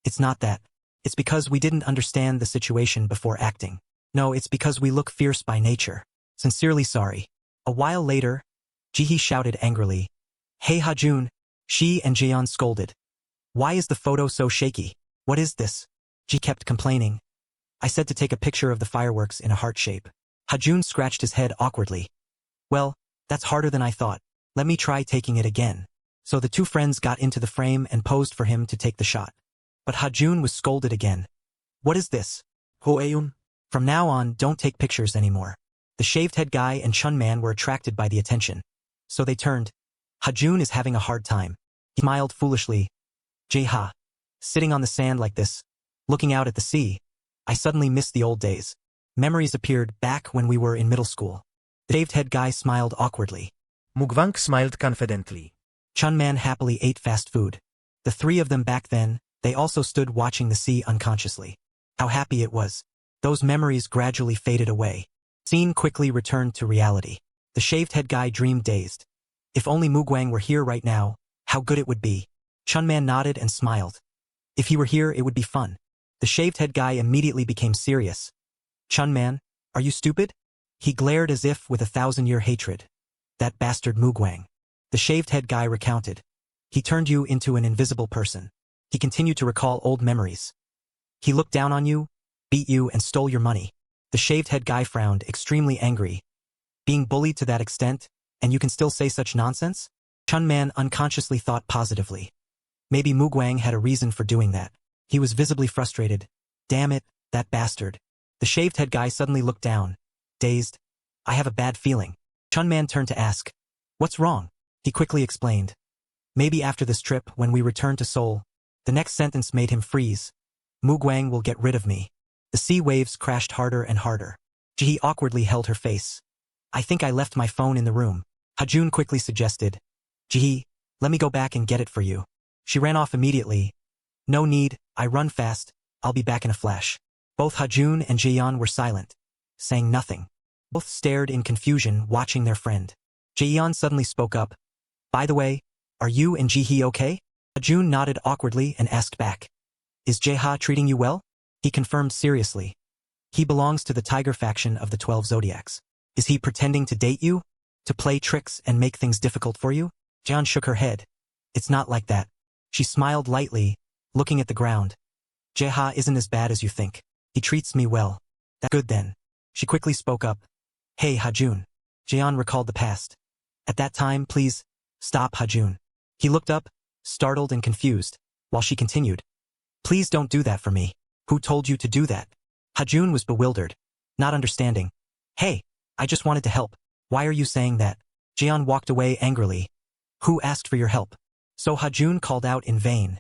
"It's not that. It's because we didn't understand the situation before acting. No, it's because we look fierce by nature. Sincerely sorry." A while later, Jihi shouted angrily, "Hey Hajun!" She and Jaeon scolded. "Why is the photo so shaky? What is this?" Ji kept complaining. "I said to take a picture of the fireworks in a heart shape." Hajun scratched his head awkwardly. "Well, that's harder than I thought. Let me try taking it again." So the 2 friends got into the frame and posed for him to take the shot. But Hajun was scolded again. "What is this? Hoeyun? From now on, don't take pictures anymore." The shaved-head guy and Chunman were attracted by the attention. So they turned. "Hajun is having a hard time." He smiled foolishly. "Jaeha, sitting on the sand like this, looking out at the sea, I suddenly missed the old days. Memories appeared back when we were in middle school." The shaved-head guy smiled awkwardly. Mugwang smiled confidently. Chunman happily ate fast food. The 3 of them back then, they also stood watching the sea unconsciously. How happy it was. Those memories gradually faded away. Scene quickly returned to reality. The shaved-head guy dreamed dazed. If only Mugwang were here right now, how good it would be. Chunman nodded and smiled. If he were here, it would be fun. The shaved-head guy immediately became serious. "Chunman, are you stupid?" He glared as if with 1,000-year hatred. "That bastard Mugwang." The shaved-head guy recounted. "He turned you into an invisible person. He continued to recall old memories. He looked down on you, beat you, and stole your money." The shaved-head guy frowned, extremely angry. "Being bullied to that extent, and you can still say such nonsense?" Chunman unconsciously thought positively. Maybe Mugwang had a reason for doing that. He was visibly frustrated. Damn it, that bastard. The shaved head guy suddenly looked down. Dazed. I have a bad feeling. Chunman turned to ask. What's wrong? He quickly explained. Maybe after this trip, when we return to Seoul. The next sentence made him freeze. Mugwang will get rid of me. The sea waves crashed harder and harder. Jihi awkwardly held her face. I think I left my phone in the room. Hajun quickly suggested. Jihi, let me go back and get it for you. She ran off immediately. No need, I run fast, I'll be back in a flash. Both Hajun and Jaeyeon were silent, saying nothing. Both stared in confusion, watching their friend. Jaeyeon suddenly spoke up. By the way, are you and Jihi okay? Hajun nodded awkwardly and asked back. Is Jaeha treating you well? He confirmed seriously. He belongs to the tiger faction of the 12 zodiacs. Is he pretending to date you? To play tricks and make things difficult for you? Jaeyeon shook her head. It's not like that. She smiled lightly, looking at the ground. Jaeha isn't as bad as you think. He treats me well. That's good then. She quickly spoke up. Hey Hajun. Jaeyeon recalled the past. At that time, please, stop Hajun. He looked up, startled and confused, while she continued. Please don't do that for me. Who told you to do that? Hajun was bewildered, not understanding. Hey, I just wanted to help. Why are you saying that? Jaeyeon walked away angrily. Who asked for your help? So Hajun called out in vain.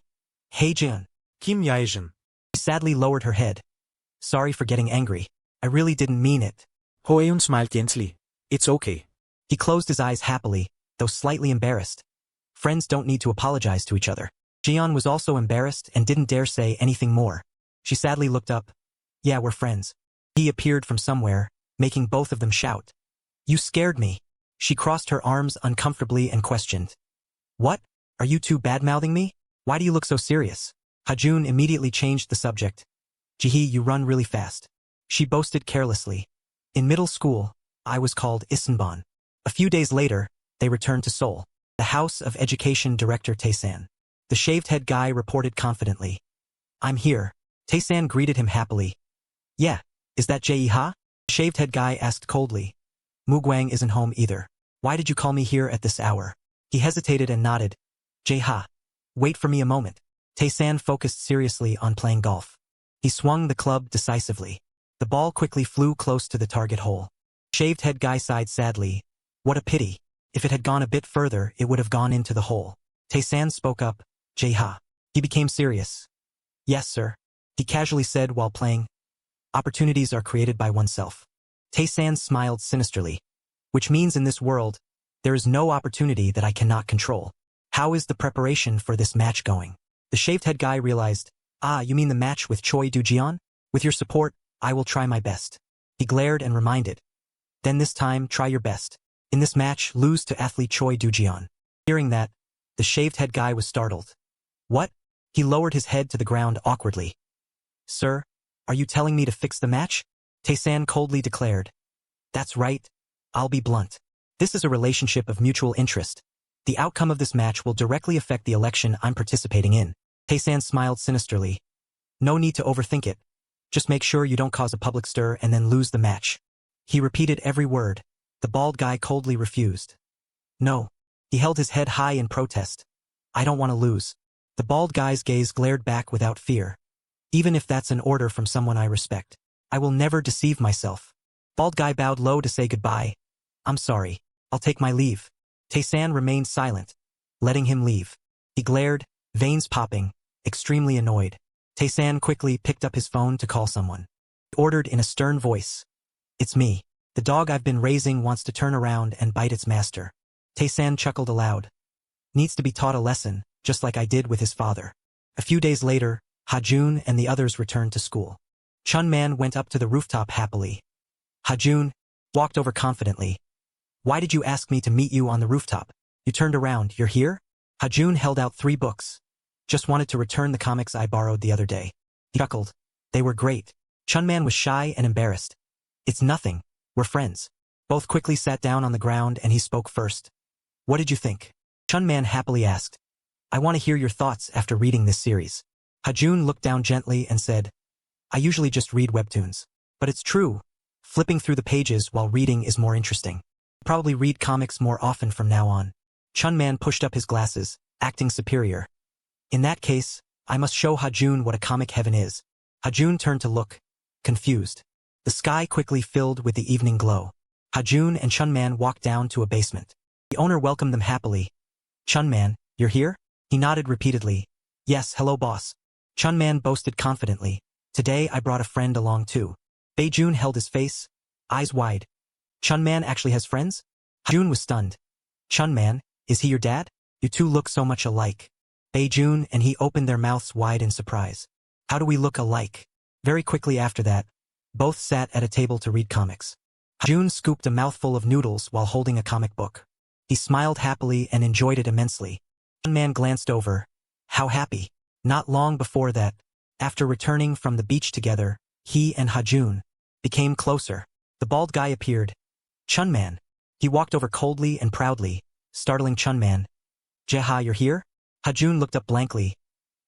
Hey Jaeyeon. Kim Yaejin. She sadly lowered her head. Sorry for getting angry. I really didn't mean it. Hoeun smiled gently. It's okay. He closed his eyes happily, though slightly embarrassed. Friends don't need to apologize to each other. Jaeyeon was also embarrassed and didn't dare say anything more. She sadly looked up. Yeah, we're friends. He appeared from somewhere, making both of them shout. You scared me. She crossed her arms uncomfortably and questioned. What? Are you two bad-mouthing me? Why do you look so serious? Hajun immediately changed the subject. Jihi, you run really fast. She boasted carelessly. In middle school, I was called Isenbon. A few days later, they returned to Seoul. The House of Education Director Taesan. The shaved head guy reported confidently. I'm here. Taesan greeted him happily. Yeah, is that Jaeha? The shaved head guy asked coldly. Mugwang isn't home either. Why did you call me here at this hour? He hesitated and nodded. Jaeha. Wait for me a moment. Taesan focused seriously on playing golf. He swung the club decisively. The ball quickly flew close to the target hole. Shaved head guy sighed sadly. What a pity. If it had gone a bit further, it would have gone into the hole. Taesan spoke up. Jaeha. He became serious. Yes, sir. He casually said while playing. Opportunities are created by oneself. Taesan smiled sinisterly. Which means in this world, there is no opportunity that I cannot control. How is the preparation for this match going? The shaved head guy realized. You mean the match with Choi Do-jeon? With your support, I will try my best. He glared and reminded. Then this time, try your best. In this match, lose to athlete Choi Do-jeon. Hearing that, the shaved head guy was startled. What? He lowered his head to the ground awkwardly. Sir, are you telling me to fix the match? Taesan coldly declared. That's right. I'll be blunt. This is a relationship of mutual interest. The outcome of this match will directly affect the election I'm participating in. Taesan smiled sinisterly. No need to overthink it. Just make sure you don't cause a public stir and then lose the match. He repeated every word. The bald guy coldly refused. No. He held his head high in protest. I don't want to lose. The bald guy's gaze glared back without fear. Even if that's an order from someone I respect. I will never deceive myself. Bald guy bowed low to say goodbye. I'm sorry. I'll take my leave. Taesan remained silent, letting him leave. He glared, veins popping, extremely annoyed. Taesan quickly picked up his phone to call someone. He ordered in a stern voice. It's me. The dog I've been raising wants to turn around and bite its master. Taesan chuckled aloud. Needs to be taught a lesson, just like I did with his father. A few days later, Hajun and the others returned to school. Chunman went up to the rooftop happily. Hajun walked over confidently. Why did you ask me to meet you on the rooftop? You turned around, you're here? Hajun held out 3 books. Just wanted to return the comics I borrowed the other day. He chuckled. They were great. Chunman was shy and embarrassed. It's nothing. We're friends. Both quickly sat down on the ground and he spoke first. What did you think? Chunman happily asked. I want to hear your thoughts after reading this series. Hajun looked down gently and said, I usually just read webtoons. But it's true. Flipping through the pages while reading is more interesting. I'll probably read comics more often from now on. Chunman pushed up his glasses, acting superior. In that case, I must show Hajun what a comic heaven is. Hajun turned to look, confused. The sky quickly filled with the evening glow. Hajun and Chunman walked down to a basement. The owner welcomed them happily. Chunman, you're here? He nodded repeatedly. Yes, hello boss. Chunman boasted confidently. Today I brought a friend along too. Beijun held his face, eyes wide. Chunman actually has friends? Hajun was stunned. Chunman, is he your dad? You two look so much alike. Beijun and he opened their mouths wide in surprise. How do we look alike? Very quickly after that, both sat at a table to read comics. Hajun scooped a mouthful of noodles while holding a comic book. He smiled happily and enjoyed it immensely. Chunman glanced over. How happy. Not long before that, after returning from the beach together, he and Hajun became closer. The bald guy appeared. Chunman. He walked over coldly and proudly, startling Chunman. Jeha, you're here? Hajun looked up blankly.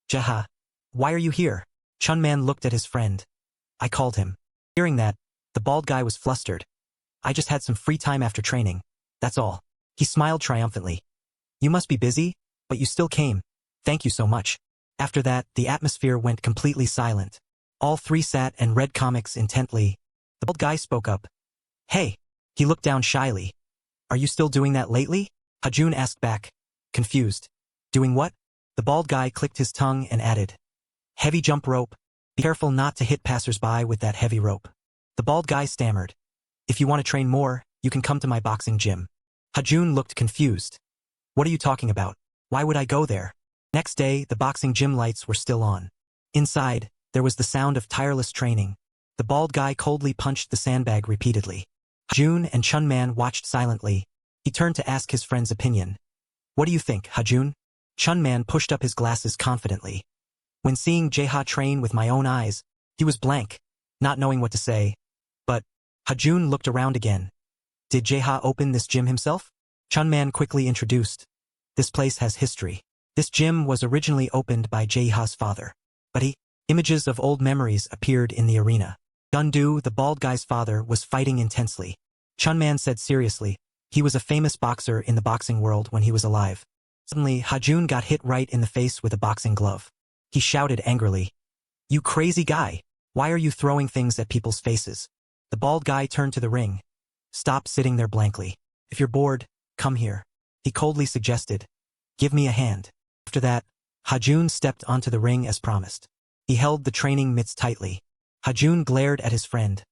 Jeha. Why are you here? Chunman looked at his friend. I called him. Hearing that, the bald guy was flustered. I just had some free time after training. That's all. He smiled triumphantly. You must be busy, but you still came. Thank you so much. After that, the atmosphere went completely silent. All three sat and read comics intently. The bald guy spoke up. Hey. He looked down shyly. Are you still doing that lately? Hajun asked back, confused. Doing what? The bald guy clicked his tongue and added. Heavy jump rope. Be careful not to hit passersby with that heavy rope. The bald guy stammered. If you want to train more, you can come to my boxing gym. Hajun looked confused. What are you talking about? Why would I go there? Next day, the boxing gym lights were still on. Inside, there was the sound of tireless training. The bald guy coldly punched the sandbag repeatedly. Hajun and Chunman watched silently. He turned to ask his friend's opinion. What do you think, Hajun? Chunman pushed up his glasses confidently. When seeing Jeha train with my own eyes, he was blank, not knowing what to say. But Hajun looked around again. Did Jeha open this gym himself? Chunman quickly introduced. This place has history. This gym was originally opened by Jeha's father. But images of old memories appeared in the arena. Gundu, the bald guy's father, was fighting intensely. Chunman said seriously, he was a famous boxer in the boxing world when he was alive. Suddenly, Hajun got hit right in the face with a boxing glove. He shouted angrily, You crazy guy! Why are you throwing things at people's faces? The bald guy turned to the ring. Stop sitting there blankly. If you're bored, come here. He coldly suggested. Give me a hand. After that, Hajun stepped onto the ring as promised. He held the training mitts tightly. Hajun glared at his friend.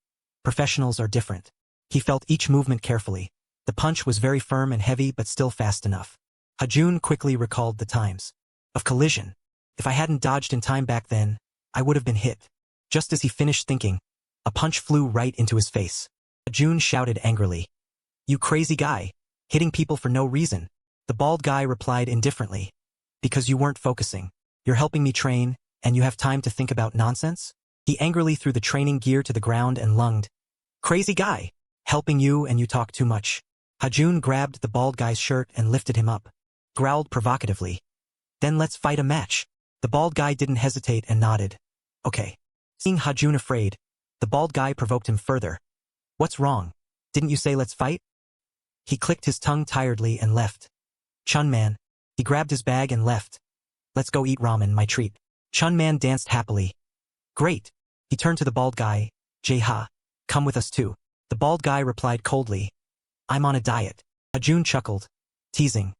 Professionals are different. He felt each movement carefully. The punch was very firm and heavy but still fast enough. Hajun quickly recalled the times of collision. If I hadn't dodged in time back then, I would have been hit. Just as he finished thinking, a punch flew right into his face. Hajun shouted angrily. You crazy guy, hitting people for no reason. The bald guy replied indifferently. Because you weren't focusing. You're helping me train, and you have time to think about nonsense? He angrily threw the training gear to the ground and lunged. Crazy guy, helping you and you talk too much. Hajun grabbed the bald guy's shirt and lifted him up. Growled provocatively. Then let's fight a match. The bald guy didn't hesitate and nodded. Okay. Seeing Hajun afraid, the bald guy provoked him further. What's wrong? Didn't you say let's fight? He clicked his tongue tiredly and left. Chunman. He grabbed his bag and left. Let's go eat ramen, my treat. Chunman danced happily. Great. He turned to the bald guy. Jeha, come with us too. The bald guy replied coldly. I'm on a diet. Hajun chuckled, teasing.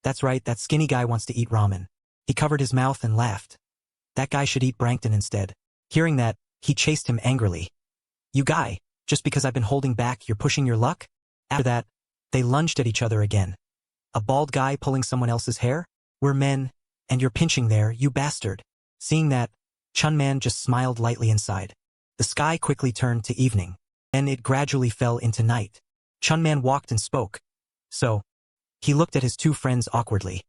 That's right, that skinny guy wants to eat ramen. He covered his mouth and laughed. That guy should eat Brankton instead. Hearing that, he chased him angrily. You guy, just because I've been holding back, you're pushing your luck? After that, they lunged at each other again. A bald guy pulling someone else's hair? We're men, and you're pinching there, you bastard. Seeing that, Chunman just smiled lightly inside. The sky quickly turned to evening. Then it gradually fell into night. Chunman walked and spoke. So, he looked at his two friends awkwardly.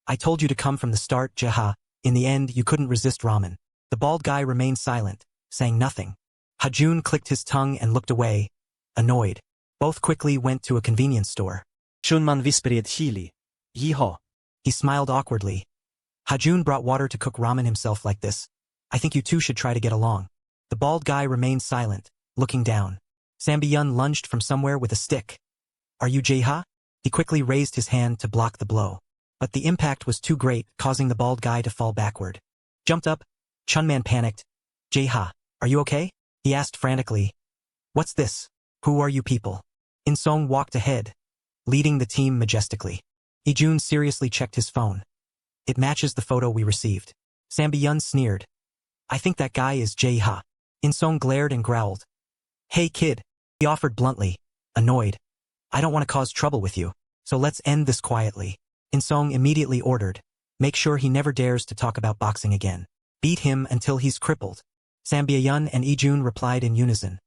I told you to come from the start, Jeha. In the end, you couldn't resist ramen. The bald guy remained silent, saying nothing. Hajun clicked his tongue and looked away, annoyed. Both quickly went to a convenience store. Chunman whispered chili. Yeehaw. He smiled awkwardly. Hajun brought water to cook ramen himself like this. I think you two should try to get along. The bald guy remained silent, looking down. Sambiyun lunged from somewhere with a stick. Are you Jeha? He quickly raised his hand to block the blow. But the impact was too great, causing the bald guy to fall backward. Jumped up, Chunman panicked. Jae-ha, are you okay? He asked frantically. What's this? Who are you people? In-song walked ahead, leading the team majestically. Ijun seriously checked his phone. It matches the photo we received. Sambi-yun sneered. I think that guy is Jae-ha. In-song glared and growled. Hey kid, he offered bluntly, annoyed. I don't want to cause trouble with you, so let's end this quietly. In-song immediately ordered. Make sure he never dares to talk about boxing again. Beat him until he's crippled. Sambi-yun and Ijun replied in unison.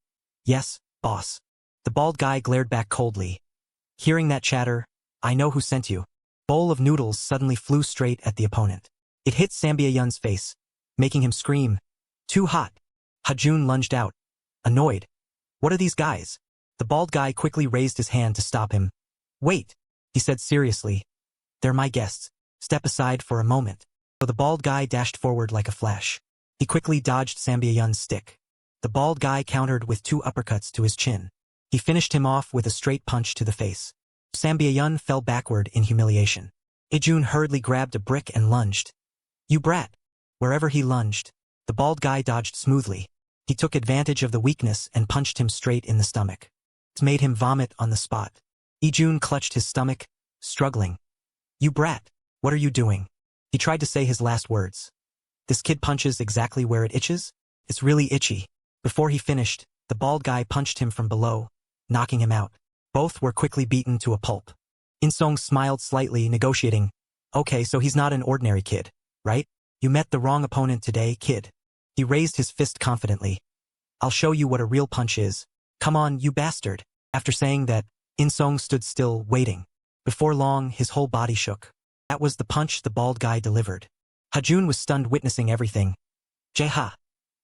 Yes, boss. The bald guy glared back coldly. Hearing that chatter, I know who sent you. Bowl of noodles suddenly flew straight at the opponent. It hit Sambi-yun's face, making him scream. Too hot. Ha-jun lunged out, annoyed. What are these guys? The bald guy quickly raised his hand to stop him. Wait, he said seriously. They're my guests. Step aside for a moment. So the bald guy dashed forward like a flash. He quickly dodged Sambi-yun's stick. The bald guy countered with 2 uppercuts to his chin. He finished him off with a straight punch to the face. Sambi-yun fell backward in humiliation. Ijun hurriedly grabbed a brick and lunged. You brat! Wherever he lunged, the bald guy dodged smoothly. He took advantage of the weakness and punched him straight in the stomach. It made him vomit on the spot. Ijun clutched his stomach, struggling. You brat! What are you doing? He tried to say his last words. This kid punches exactly where it itches? It's really itchy. Before he finished, the bald guy punched him from below, knocking him out. Both were quickly beaten to a pulp. In-song smiled slightly, negotiating. Okay, so he's not an ordinary kid, right? You met the wrong opponent today, kid. He raised his fist confidently. I'll show you what a real punch is. Come on, you bastard. After saying that, In-song stood still, waiting. Before long, his whole body shook. That was the punch the bald guy delivered. Ha-jun was stunned witnessing everything. Jae-ha.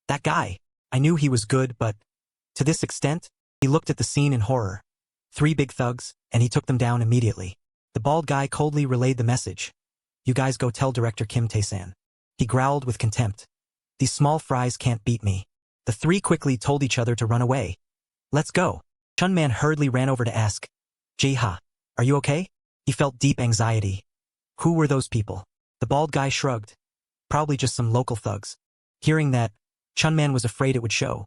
That guy. I knew he was good, but to this extent? He looked at the scene in horror. 3 big thugs, and he took them down immediately. The bald guy coldly relayed the message. You guys go tell Director Kim Tae-san. He growled with contempt. These small fries can't beat me. The 3 quickly told each other to run away. Let's go. Chunman hurriedly ran over to ask. Jae-ha, are you okay? He felt deep anxiety. Who were those people? The bald guy shrugged. Probably just some local thugs. Hearing that, Chunman was afraid it would show.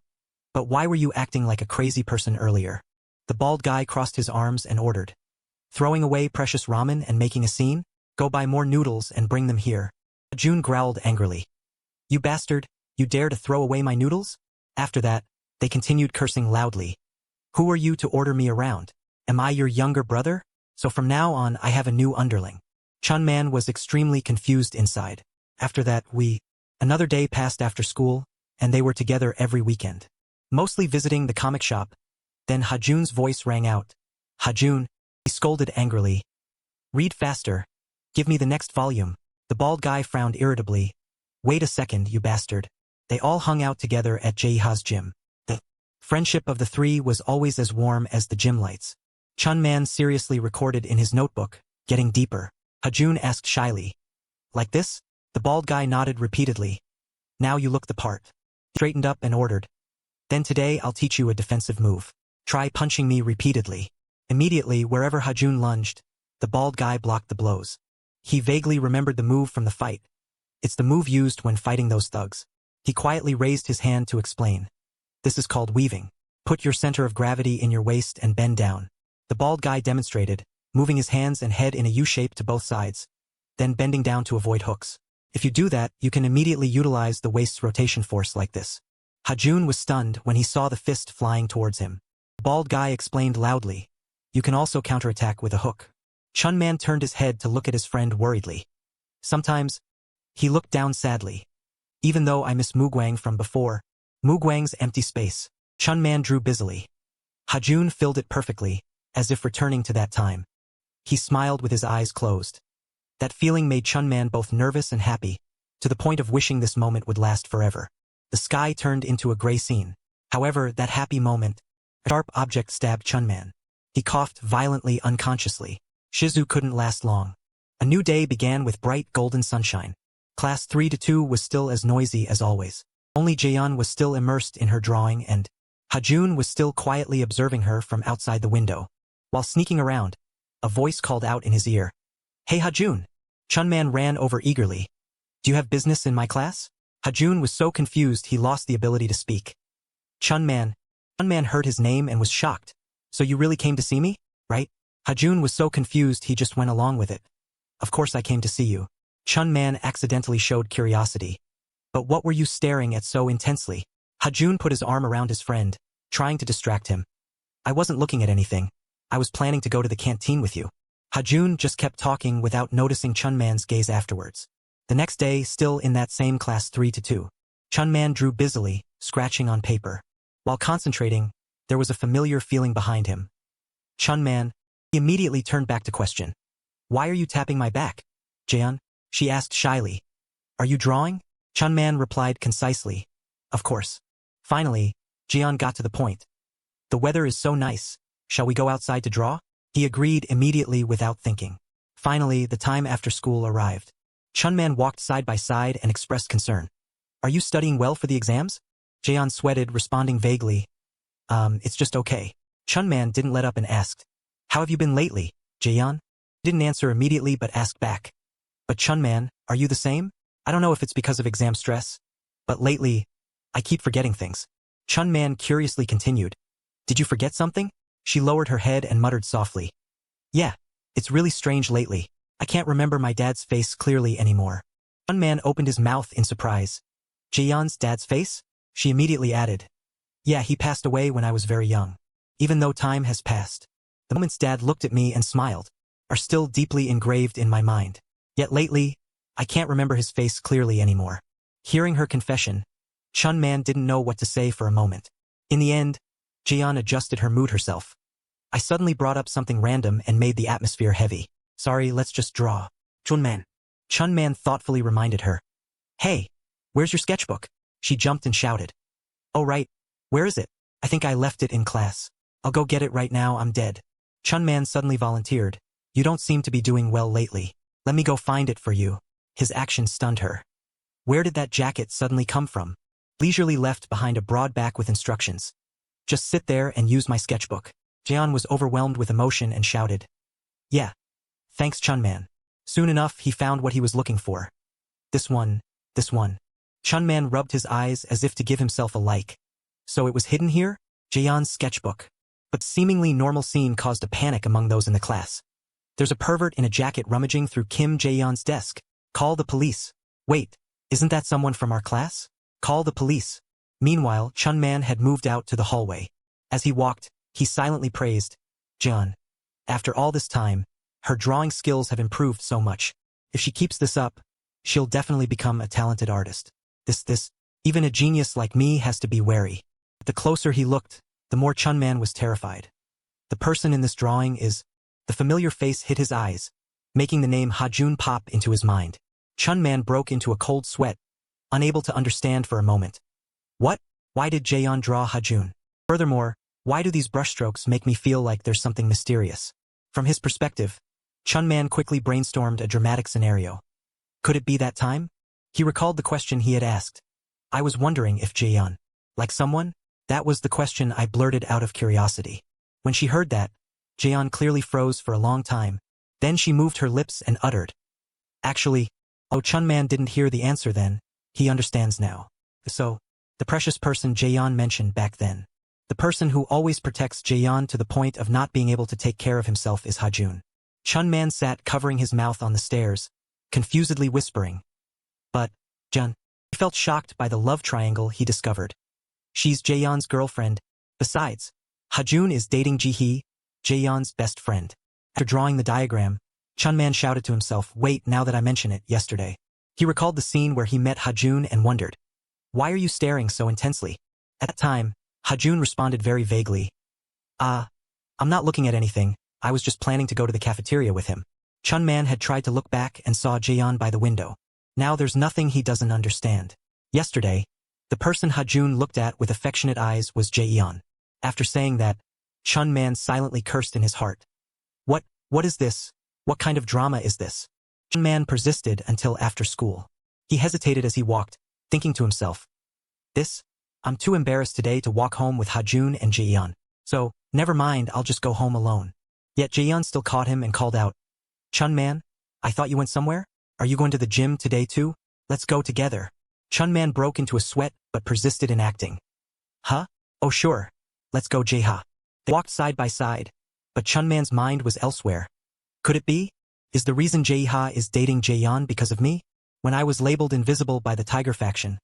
But why were you acting like a crazy person earlier? The bald guy crossed his arms and ordered. Throwing away precious ramen and making a scene? Go buy more noodles and bring them here. Jun growled angrily. You bastard, you dare to throw away my noodles? After that, they continued cursing loudly. Who are you to order me around? Am I your younger brother? So from now on I have a new underling. Chunman was extremely confused inside. After that another day passed after school, and they were together every weekend. Mostly visiting the comic shop. Then Ha-jun's voice rang out. Ha-jun, he scolded angrily. Read faster. Give me the next volume. The bald guy frowned irritably. Wait a second, you bastard. They all hung out together at Jae-ha's gym. The friendship of the 3 was always as warm as the gym lights. Chunman seriously recorded in his notebook, getting deeper. Ha-jun asked shyly. Like this? The bald guy nodded repeatedly. Now you look the part. He straightened up and ordered. Then today I'll teach you a defensive move. Try punching me repeatedly. Immediately, wherever Ha-jun lunged, the bald guy blocked the blows. He vaguely remembered the move from the fight. It's the move used when fighting those thugs. He quietly raised his hand to explain. This is called weaving. Put your center of gravity in your waist and bend down. The bald guy demonstrated, moving his hands and head in a U-shape to both sides, then bending down to avoid hooks. If you do that, you can immediately utilize the waist's rotation force like this. Ha-jun was stunned when he saw the fist flying towards him. The bald guy explained loudly. You can also counterattack with a hook. Chunman turned his head to look at his friend worriedly. Sometimes, he looked down sadly. Even though I miss Mugwang from before, Mugwang's empty space, Chunman drew busily. Ha-jun filled it perfectly, as if returning to that time. He smiled with his eyes closed. That feeling made Chunman both nervous and happy, to the point of wishing this moment would last forever. The sky turned into a gray scene. However, that happy moment, a sharp object stabbed Chunman. He coughed violently unconsciously. Shizu couldn't last long. A new day began with bright golden sunshine. Class 3-2 was still as noisy as always. Only Jaeyeon was still immersed in her drawing and Ha-jun was still quietly observing her from outside the window. While sneaking around, a voice called out in his ear. Hey Ha-jun! Chunman ran over eagerly. Do you have business in my class? Hajun was so confused he lost the ability to speak. Chunman heard his name and was shocked. So you really came to see me, right? Hajun was so confused he just went along with it. Of course I came to see you. Chunman accidentally showed curiosity. But what were you staring at so intensely? Hajun put his arm around his friend, trying to distract him. I wasn't looking at anything. I was planning to go to the canteen with you. Hajun just kept talking without noticing Chunman's gaze afterwards. The next day, still in that same class 3-2, Chunman drew busily, scratching on paper. While concentrating, there was a familiar feeling behind him. Chunman, he immediately turned back to question. Why are you tapping my back, Jaeon? She asked shyly. Are you drawing? Chunman replied concisely. Of course. Finally, Jaeon got to the point. The weather is so nice. Shall we go outside to draw? He agreed immediately without thinking. Finally, the time after school arrived. Chunman walked side by side and expressed concern. Are you studying well for the exams? Jaeon sweated, responding vaguely. It's just okay. Chunman didn't let up and asked. How have you been lately, Jaeon? Didn't answer immediately but asked back. But Chunman, are you the same? I don't know if it's because of exam stress, but lately, I keep forgetting things. Chunman curiously continued. Did you forget something? She lowered her head and muttered softly. Yeah, it's really strange lately. I can't remember my dad's face clearly anymore. Chunman opened his mouth in surprise. Jaeon's dad's face? She immediately added. Yeah, he passed away when I was very young. Even though time has passed, the moments Dad looked at me and smiled are still deeply engraved in my mind. Yet lately, I can't remember his face clearly anymore. Hearing her confession, Chunman didn't know what to say for a moment. In the end, Jaeon adjusted her mood herself. I suddenly brought up something random and made the atmosphere heavy. Sorry, let's just draw. Chunman thoughtfully reminded her. Hey, where's your sketchbook? She jumped and shouted. Oh right, where is it? I think I left it in class. I'll go get it right now, I'm dead. Chunman suddenly volunteered. You don't seem to be doing well lately. Let me go find it for you. His action stunned her. Where did that jacket suddenly come from? Leisurely left behind a broad back with instructions. Just sit there and use my sketchbook. Jaeon was overwhelmed with emotion and shouted. Yeah. Thanks Chunman. Soon enough he found what he was looking for. This one. Chunman rubbed his eyes as if to give himself a like. So it was hidden here? Jaeon's sketchbook. But seemingly normal scene caused a panic among those in the class. There's a pervert in a jacket rummaging through Kim Jaeon's desk. Call the police. Wait, isn't that someone from our class? Call the police. Meanwhile, Chunman had moved out to the hallway. As he walked, he silently praised. Jaeon. After all this time, her drawing skills have improved so much. If she keeps this up, she'll definitely become a talented artist. Even a genius like me has to be wary. The closer he looked, the more Chunman was terrified. The person in this drawing is... The familiar face hit his eyes, making the name Hajun pop into his mind. Chunman broke into a cold sweat, unable to understand for a moment. What? Why did Jaeon draw Hajun? Furthermore, why do these brushstrokes make me feel like there's something mysterious? From his perspective, Chunman quickly brainstormed a dramatic scenario. Could it be that time? He recalled the question he had asked. I was wondering if Jaeon, like someone? That was the question I blurted out of curiosity. When she heard that, Jaeon clearly froze for a long time. Then she moved her lips and uttered. Actually, Chunman didn't hear the answer then. He understands now. So, the precious person Jaeon mentioned back then. The person who always protects Jaeon to the point of not being able to take care of himself is Hajun. Chunman sat covering his mouth on the stairs, confusedly whispering. But, Jun. He felt shocked by the love triangle he discovered. She's Jaeon's girlfriend. Besides, Hajun is dating Ji-hee, Jaeon's best friend. After drawing the diagram, Chunman shouted to himself, wait, now that I mention it, yesterday. He recalled the scene where he met Hajun and wondered, why are you staring so intensely? At that time, Hajun responded very vaguely. I'm not looking at anything, I was just planning to go to the cafeteria with him. Chunman had tried to look back and saw Jaeon by the window. Now there's nothing he doesn't understand. Yesterday, the person Hajun looked at with affectionate eyes was Jaeon. After saying that, Chunman silently cursed in his heart. What is this? What kind of drama is this? Chunman persisted until after school. He hesitated as he walked, thinking to himself. I'm too embarrassed today to walk home with Hajun and Jaeon. So, never mind, I'll just go home alone. Yet Jaeon still caught him and called out. Chunman, I thought you went somewhere? Are you going to the gym today too? Let's go together. Chunman broke into a sweat but persisted in acting. Huh? Oh sure. Let's go Jaeha. They walked side by side, but Chunman's mind was elsewhere. Could it be? Is the reason Jaeha is dating Jaeyeon because of me? When I was labeled invisible by the Tiger faction,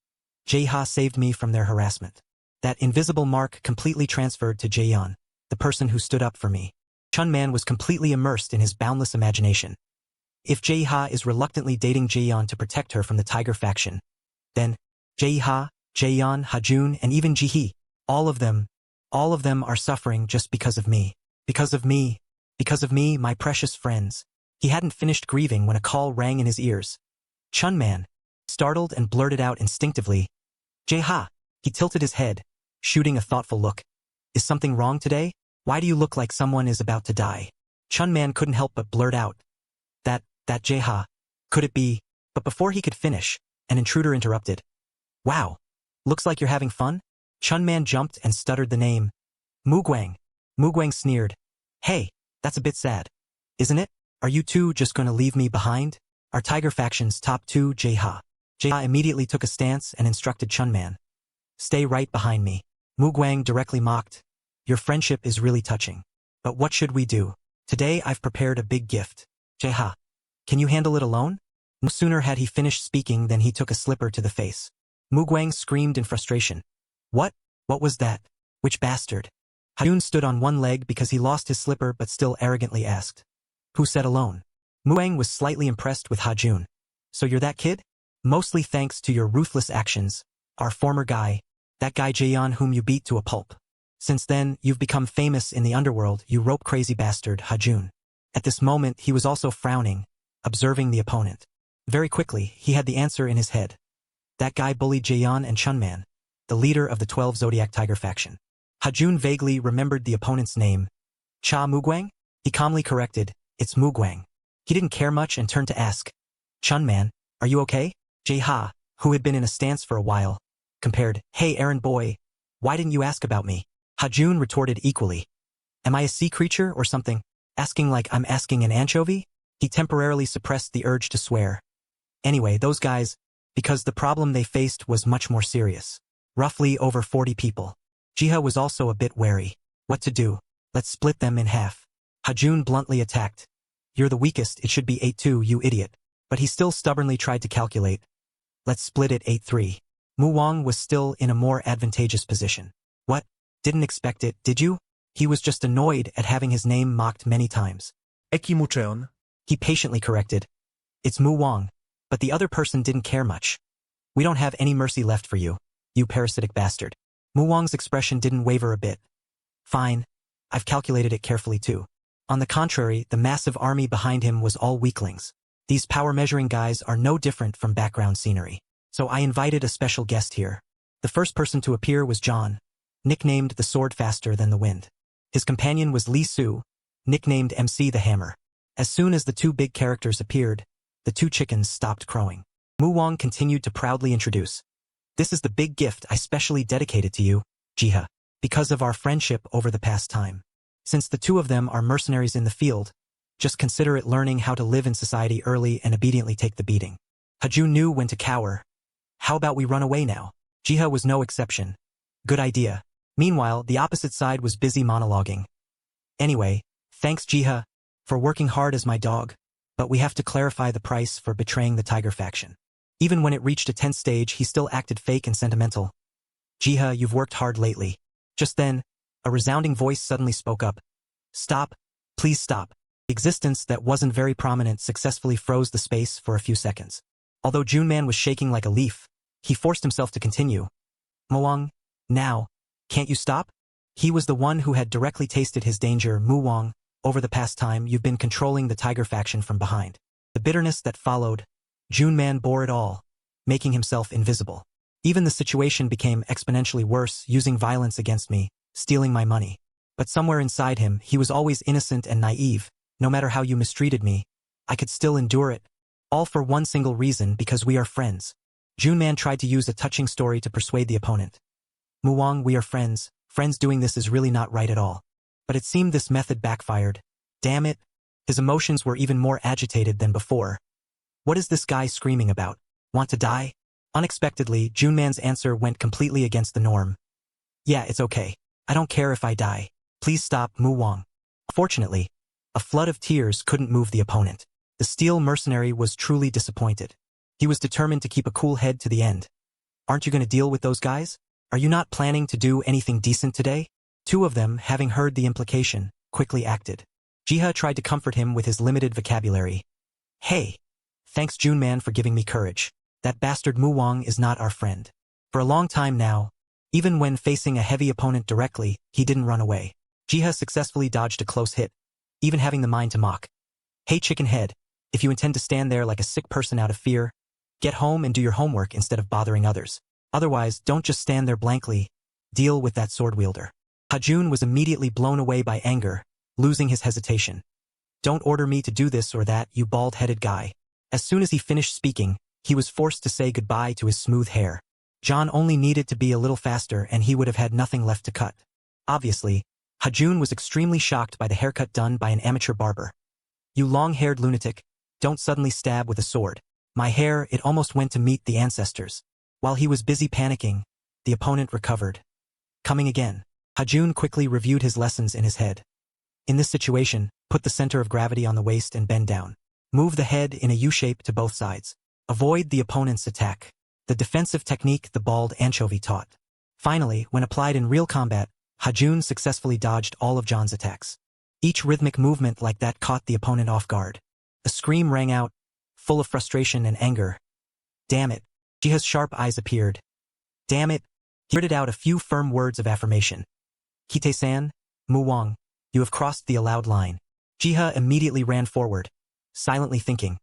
Jaeha saved me from their harassment. That invisible mark completely transferred to Jaeyeon, the person who stood up for me. Chunman was completely immersed in his boundless imagination. If Jaeha is reluctantly dating Jaeyeon to protect her from the Tiger faction, then Jaeha, Jaeyeon, Hajun, and even Jihee, all of them are suffering just because of me. Because of me, my precious friends. He hadn't finished grieving when a call rang in his ears. Chunman, startled and blurted out instinctively, Jaeha. He tilted his head, shooting a thoughtful look. Is something wrong today? Why do you look like someone is about to die? Chunman couldn't help but blurt out. That Jaeha. Could it be? But before he could finish, an intruder interrupted. Wow. Looks like you're having fun? Chunman jumped and stuttered the name. Mugwang. Mugwang sneered. Hey, that's a bit sad. Isn't it? Are you two just going to leave me behind? Our Tiger faction's top two, Jaeha. Jaeha immediately took a stance and instructed Chunman. Stay right behind me. Mugwang directly mocked. Your friendship is really touching. But what should we do? Today I've prepared a big gift. Jaeha. Can you handle it alone? No sooner had he finished speaking than he took a slipper to the face. Mugwang screamed in frustration. What? What was that? Which bastard? Hajun stood on one leg because he lost his slipper but still arrogantly asked. Who said alone? Mugwang was slightly impressed with Hajun. So you're that kid? Mostly thanks to your ruthless actions. Our former guy. That guy Jaeyeon whom you beat to a pulp. Since then, you've become famous in the underworld, you rope-crazy bastard, Hajun. At this moment, he was also frowning, observing the opponent. Very quickly, he had the answer in his head. That guy bullied Jaeyeon and Chunman, the leader of the 12 Zodiac Tiger faction. Hajun vaguely remembered the opponent's name. Cha Mugwang? He calmly corrected, it's Mugwang. He didn't care much and turned to ask. Chunman, are you okay? Jaeha, who had been in a stance for a while, compared, hey errand boy, why didn't you ask about me? Hajun retorted equally. Am I a sea creature or something? Asking like I'm asking an anchovy? He temporarily suppressed the urge to swear. Anyway, those guys, because the problem they faced was much more serious. Roughly over 40 people. Jiha was also a bit wary. What to do? Let's split them in half. Hajun bluntly attacked. You're the weakest, it should be 8-2, you idiot. But he still stubbornly tried to calculate. Let's split it 8-3. Mu Wang was still in a more advantageous position. What? Didn't expect it, did you? He was just annoyed at having his name mocked many times. Ekimucheon. He patiently corrected. It's Mu Wang, but the other person didn't care much. We don't have any mercy left for you, you parasitic bastard. Mu Wang's expression didn't waver a bit. Fine. I've calculated it carefully too. On the contrary, the massive army behind him was all weaklings. These power-measuring guys are no different from background scenery. So I invited a special guest here. The first person to appear was John, nicknamed the Sword Faster Than the Wind. His companion was Lee Su, nicknamed MC the Hammer. As soon as the two big characters appeared, the two chickens stopped crowing. Mu Wang continued to proudly introduce. This is the big gift I specially dedicated to you, Jiha, because of our friendship over the past time. Since the two of them are mercenaries in the field, just consider it learning how to live in society early and obediently take the beating. Hajun knew when to cower. How about we run away now? Jiha was no exception. Good idea. Meanwhile, the opposite side was busy monologuing. Anyway, thanks Jiha, for working hard as my dog, but we have to clarify the price for betraying the Tiger faction. Even when it reached a tense stage, he still acted fake and sentimental. Jiha, you've worked hard lately. Just then, a resounding voice suddenly spoke up. Stop. Please stop. The existence that wasn't very prominent successfully froze the space for a few seconds. Although Junman was shaking like a leaf, he forced himself to continue. Muwang, now, can't you stop? He was the one who had directly tasted his danger. Muwang, over the past time you've been controlling the Tiger faction from behind. The bitterness that followed, Junman bore it all, making himself invisible. Even the situation became exponentially worse, using violence against me, stealing my money. But somewhere inside him, he was always innocent and naive. No matter how you mistreated me, I could still endure it. All for one single reason, because we are friends. Junman tried to use a touching story to persuade the opponent. Muwang, we are friends. Friends doing this is really not right at all. But it seemed this method backfired. Damn it. His emotions were even more agitated than before. What is this guy screaming about? Want to die? Unexpectedly, Junman's answer went completely against the norm. Yeah, it's okay. I don't care if I die. Please stop, Mu Wang. Fortunately, a flood of tears couldn't move the opponent. The steel mercenary was truly disappointed. He was determined to keep a cool head to the end. Aren't you going to deal with those guys? Are you not planning to do anything decent today? Two of them, having heard the implication, quickly acted. Jiha tried to comfort him with his limited vocabulary. Hey, thanks Junman for giving me courage. That bastard Mu Wang is not our friend. For a long time now, even when facing a heavy opponent directly, he didn't run away. Jiha successfully dodged a close hit, even having the mind to mock. Hey chicken head, if you intend to stand there like a sick person out of fear, get home and do your homework instead of bothering others. Otherwise, don't just stand there blankly. Deal with that sword wielder. Hajun was immediately blown away by anger, losing his hesitation. Don't order me to do this or that, you bald-headed guy. As soon as he finished speaking, he was forced to say goodbye to his smooth hair. John only needed to be a little faster and he would have had nothing left to cut. Obviously, Hajun was extremely shocked by the haircut done by an amateur barber. You long-haired lunatic, don't suddenly stab with a sword. My hair, it almost went to meet the ancestors. While he was busy panicking, the opponent recovered. Coming again. Hajun quickly reviewed his lessons in his head. In this situation, put the center of gravity on the waist and bend down. Move the head in a U-shape to both sides. Avoid the opponent's attack. The defensive technique the bald anchovy taught. Finally, when applied in real combat, Hajun successfully dodged all of John's attacks. Each rhythmic movement like that caught the opponent off guard. A scream rang out, full of frustration and anger. Damn it. Jiha's sharp eyes appeared. Damn it. He gritted out a few firm words of affirmation. Kite-san, Mu Wang, you have crossed the allowed line. Jiha immediately ran forward, silently thinking.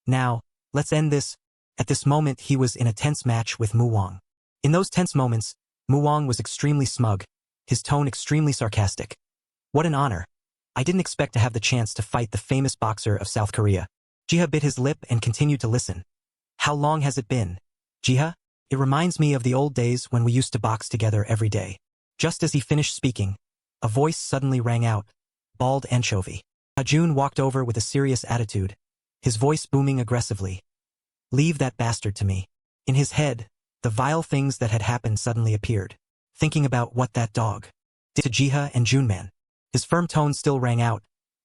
Now, let's end this. At this moment he was in a tense match with Mu Wang. In those tense moments, Mu Wang was extremely smug, his tone extremely sarcastic. What an honor. I didn't expect to have the chance to fight the famous boxer of South Korea. Jiha bit his lip and continued to listen. How long has it been? Jiha? It reminds me of the old days when we used to box together every day. Just as he finished speaking, a voice suddenly rang out. Bald anchovy. Hajun walked over with a serious attitude, his voice booming aggressively. Leave that bastard to me. In his head, the vile things that had happened suddenly appeared, thinking about what that dog did to Jiha and Junman. His firm tone still rang out.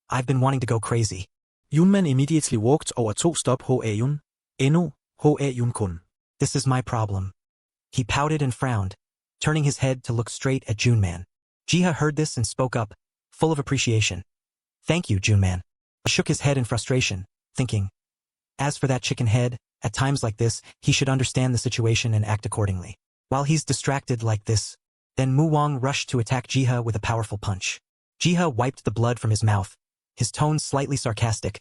I've been wanting to go crazy. Junman immediately walked over 2 stop H.A.Jun. Enno, H.A.Jun kun. This is my problem. He pouted and frowned, turning his head to look straight at Junman. Jiha heard this and spoke up, full of appreciation. Thank you, Junman. He shook his head in frustration, thinking. As for that chicken head, at times like this, he should understand the situation and act accordingly. While he's distracted like this, then Mu Wang rushed to attack Jiha with a powerful punch. Jiha wiped the blood from his mouth, his tone slightly sarcastic.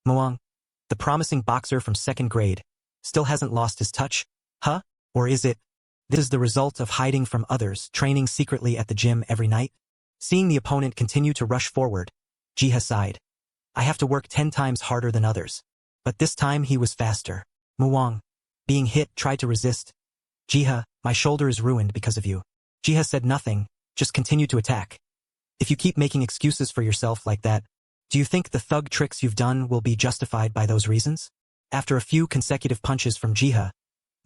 Mu Wang, the promising boxer from 2nd grade, still hasn't lost his touch, huh? Or is it? This is the result of hiding from others, training secretly at the gym every night? Seeing the opponent continue to rush forward, Jiha sighed. I have to work 10 times harder than others. But this time he was faster. Mu Wang, being hit, tried to resist. Jiha, my shoulder is ruined because of you. Jiha said nothing, just continued to attack. If you keep making excuses for yourself like that, do you think the thug tricks you've done will be justified by those reasons? After a few consecutive punches from Jiha,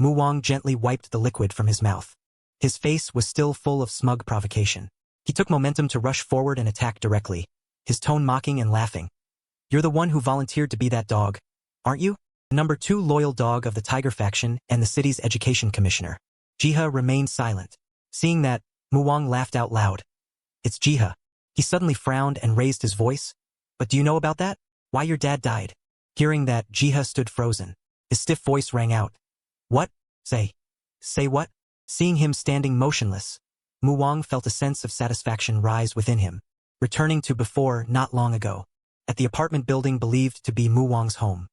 Mu Wang gently wiped the liquid from his mouth. His face was still full of smug provocation. He took momentum to rush forward and attack directly, his tone mocking and laughing. You're the one who volunteered to be that dog, aren't you? Number 2 loyal dog of the Tiger faction and the city's education commissioner. Jiha remained silent. Seeing that, Mu Wang laughed out loud. It's Jiha. He suddenly frowned and raised his voice. But do you know about that? Why your dad died? Hearing that, Jiha stood frozen. His stiff voice rang out. What? Say what? Seeing him standing motionless, Mu Wang felt a sense of satisfaction rise within him, returning to before not long ago. At the apartment building believed to be Mu Wang's home.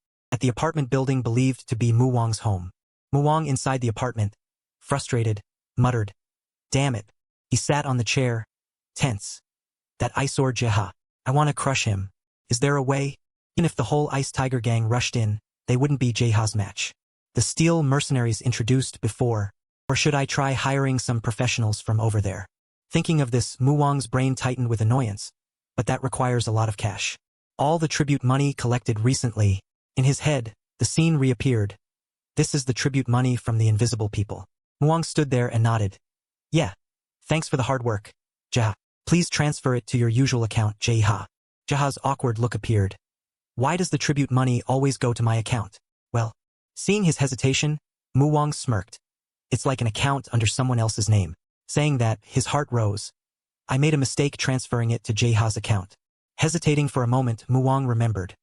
Mu Wang inside the apartment, frustrated, muttered. Damn it. He sat on the chair, tense. That eyesore Jiha. I want to crush him. Is there a way? Even if the whole Ice Tiger gang rushed in, they wouldn't be Jiha's match. The steel mercenaries introduced before, or should I try hiring some professionals from over there? Thinking of this, Mu Wang's brain tightened with annoyance, but that requires a lot of cash. All the tribute money collected recently. In his head, the scene reappeared. This is the tribute money from the invisible people. Muang stood there and nodded. Yeah. Thanks for the hard work. Jaha. Please transfer it to your usual account, Jaha. Jaha's awkward look appeared. Why does the tribute money always go to my account? Well, seeing his hesitation, Muang smirked. It's like an account under someone else's name. Saying that, his heart rose. I made a mistake transferring it to Jaha's account. Hesitating for a moment, Muang remembered.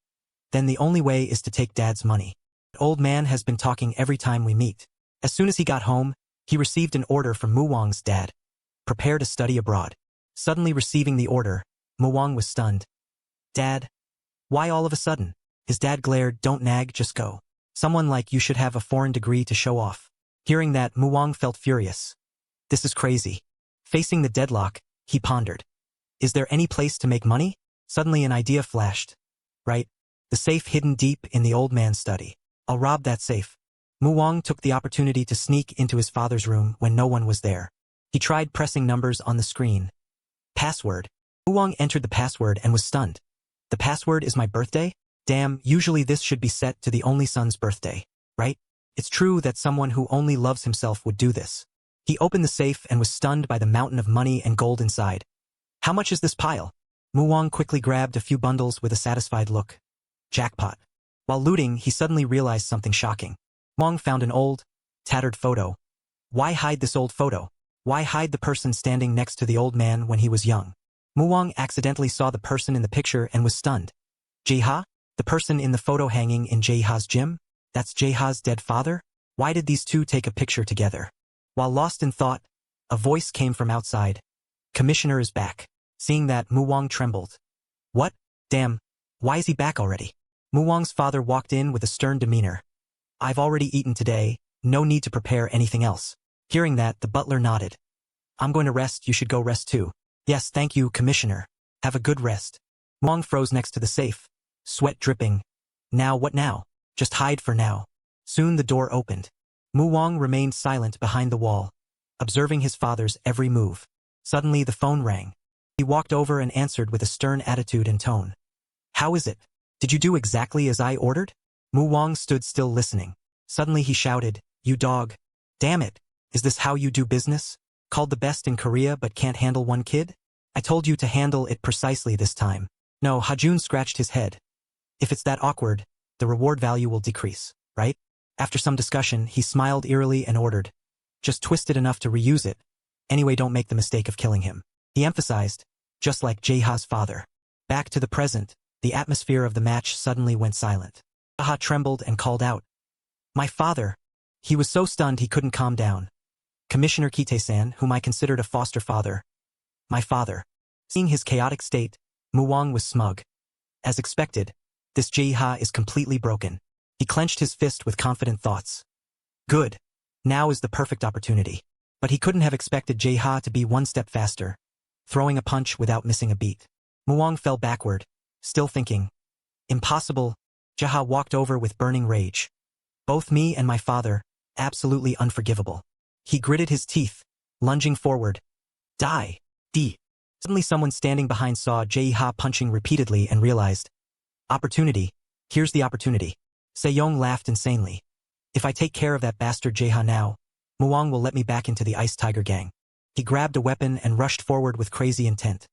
Then the only way is to take Dad's money. The old man has been talking every time we meet. As soon as he got home, he received an order from Muang's dad. Prepare to study abroad. Suddenly receiving the order, Muang was stunned. Dad? Why all of a sudden? His dad glared, don't nag, just go. Someone like you should have a foreign degree to show off. Hearing that, Muang felt furious. This is crazy. Facing the deadlock, he pondered. Is there any place to make money? Suddenly an idea flashed. Right. The safe hidden deep in the old man's study. I'll rob that safe. Muang took the opportunity to sneak into his father's room when no one was there. He tried pressing numbers on the screen. Password. Muang entered the password and was stunned. The password is my birthday? Damn, usually this should be set to the only son's birthday, right? It's true that someone who only loves himself would do this. He opened the safe and was stunned by the mountain of money and gold inside. How much is this pile? Muang quickly grabbed a few bundles with a satisfied look. Jackpot. While looting, he suddenly realized something shocking. Muang found an old, tattered photo. Why hide this old photo? Why hide the person standing next to the old man when he was young? Muang accidentally saw the person in the picture and was stunned. Jaha? The person in the photo hanging in Jaha's gym? That's Jaha's dead father? Why did these two take a picture together? While lost in thought, a voice came from outside. Commissioner is back. Seeing that, Muang trembled. What? Damn. Why is he back already? Muang's father walked in with a stern demeanor. I've already eaten today, no need to prepare anything else. Hearing that, the butler nodded. I'm going to rest, you should go rest too. Yes, thank you, Commissioner. Have a good rest. Muang froze next to the safe, sweat dripping. Now what now? Just hide for now. Soon the door opened. Muang remained silent behind the wall, observing his father's every move. Suddenly the phone rang. He walked over and answered with a stern attitude and tone. How is it? Did you do exactly as I ordered? Muang stood still listening. Suddenly he shouted, You dog. Damn it. Is this how you do business? Called the best in Korea but can't handle one kid? I told you to handle it precisely this time. No, Hajun scratched his head. If it's that awkward, the reward value will decrease, right? After some discussion, he smiled eerily and ordered. Just twist it enough to reuse it. Anyway, don't make the mistake of killing him. He emphasized, just like Jaha's father. Back to the present, the atmosphere of the match suddenly went silent. Jaha trembled and called out. My father. He was so stunned he couldn't calm down. Commissioner Kite-san, whom I considered a foster father. My father. Seeing his chaotic state, Muang was smug. As expected, this Jaha is completely broken. He clenched his fist with confident thoughts. Good. Now is the perfect opportunity. But he couldn't have expected Jaha to be one step faster, throwing a punch without missing a beat. Muang fell backward, still thinking. Impossible. Jaha walked over with burning rage. Both me and my father, absolutely unforgivable. He gritted his teeth, lunging forward. Die. D. Suddenly someone standing behind saw Jaha punching repeatedly and realized. Opportunity. Here's the opportunity. Sejong laughed insanely. If I take care of that bastard Jaha now, Muang will let me back into the Ice Tiger gang. He grabbed a weapon and rushed forward with crazy intent.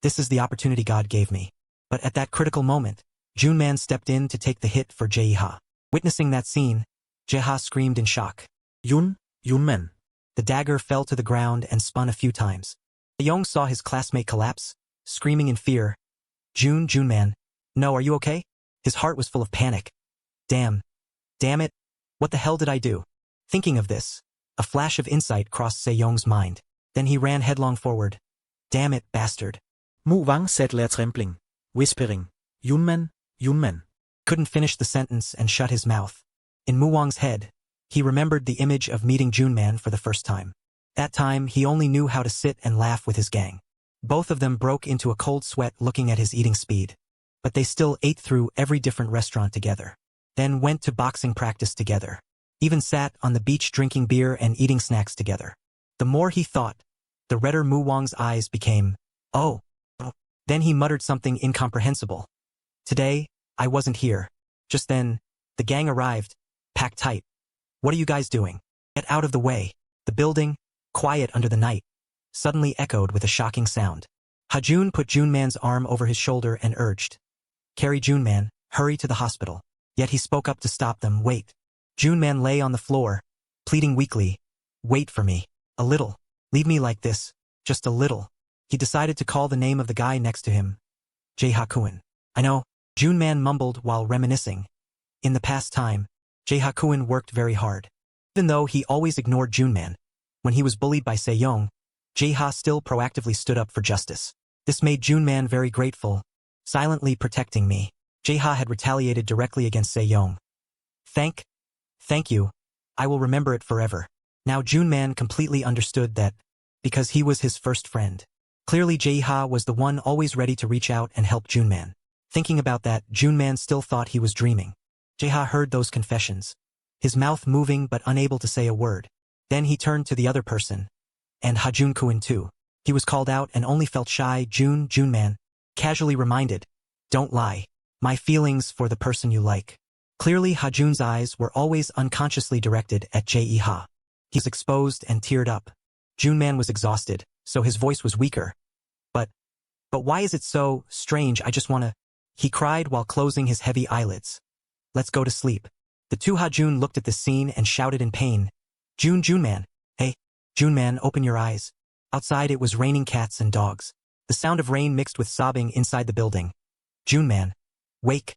This is the opportunity God gave me. But at that critical moment, Junman stepped in to take the hit for Jaha. Witnessing that scene, Jaha screamed in shock. Junman. The dagger fell to the ground and spun a few times. Sejong saw his classmate collapse, screaming in fear. Junman. No, are you okay? His heart was full of panic. Damn it. What the hell did I do? Thinking of this, a flash of insight crossed Sejong's mind. Then he ran headlong forward. Damn it, bastard. Muang said lair trembling, whispering, Junman. Couldn't finish the sentence and shut his mouth. In Muang's head, he remembered the image of meeting Junman for the first time. That time, he only knew how to sit and laugh with his gang. Both of them broke into a cold sweat looking at his eating speed. But they still ate through every different restaurant together. Then went to boxing practice together. Even sat on the beach drinking beer and eating snacks together. The more he thought, the redder Muang's eyes became. Oh. Then he muttered something incomprehensible. Today, I wasn't here. Just then, the gang arrived, packed tight. What are you guys doing? Get out of the way. The building, quiet under the night, suddenly echoed with a shocking sound. Hajun put Junman's arm over his shoulder and urged, "Carry Junman, hurry to the hospital." Yet he spoke up to stop them. "Wait." Junman lay on the floor, pleading weakly, "Wait for me. A little. Leave me like this. Just a little." He decided to call the name of the guy next to him. Jae-ha-kun. "I know," Junman mumbled while reminiscing. In the past time, Jae-ha-kun worked very hard. Even though he always ignored Junman, when he was bullied by Sejong, Jae-ha still proactively stood up for justice. This made Junman very grateful, silently protecting me. Jae-ha had retaliated directly against Sejong. Thank you. I will remember it forever." Now Junman completely understood that, because he was his first friend. Clearly Jae-ha was the one always ready to reach out and help Junman. Thinking about that, Junman still thought he was dreaming. Jae-ha heard those confessions, his mouth moving but unable to say a word. Then he turned to the other person, and Hajun-kun too. He was called out and only felt shy. Junman casually reminded, "Don't lie. My feelings for the person you like." Clearly Hajun's eyes were always unconsciously directed at Jae-ha. He was exposed and teared up. Junman was exhausted, so his voice was weaker. But why is it so strange? I just wanna..." He cried while closing his heavy eyelids. "Let's go to sleep." The two Hajun looked at this scene and shouted in pain, Junman. Hey, Junman, open your eyes." Outside it was raining cats and dogs. The sound of rain mixed with sobbing inside the building. "Junman, wake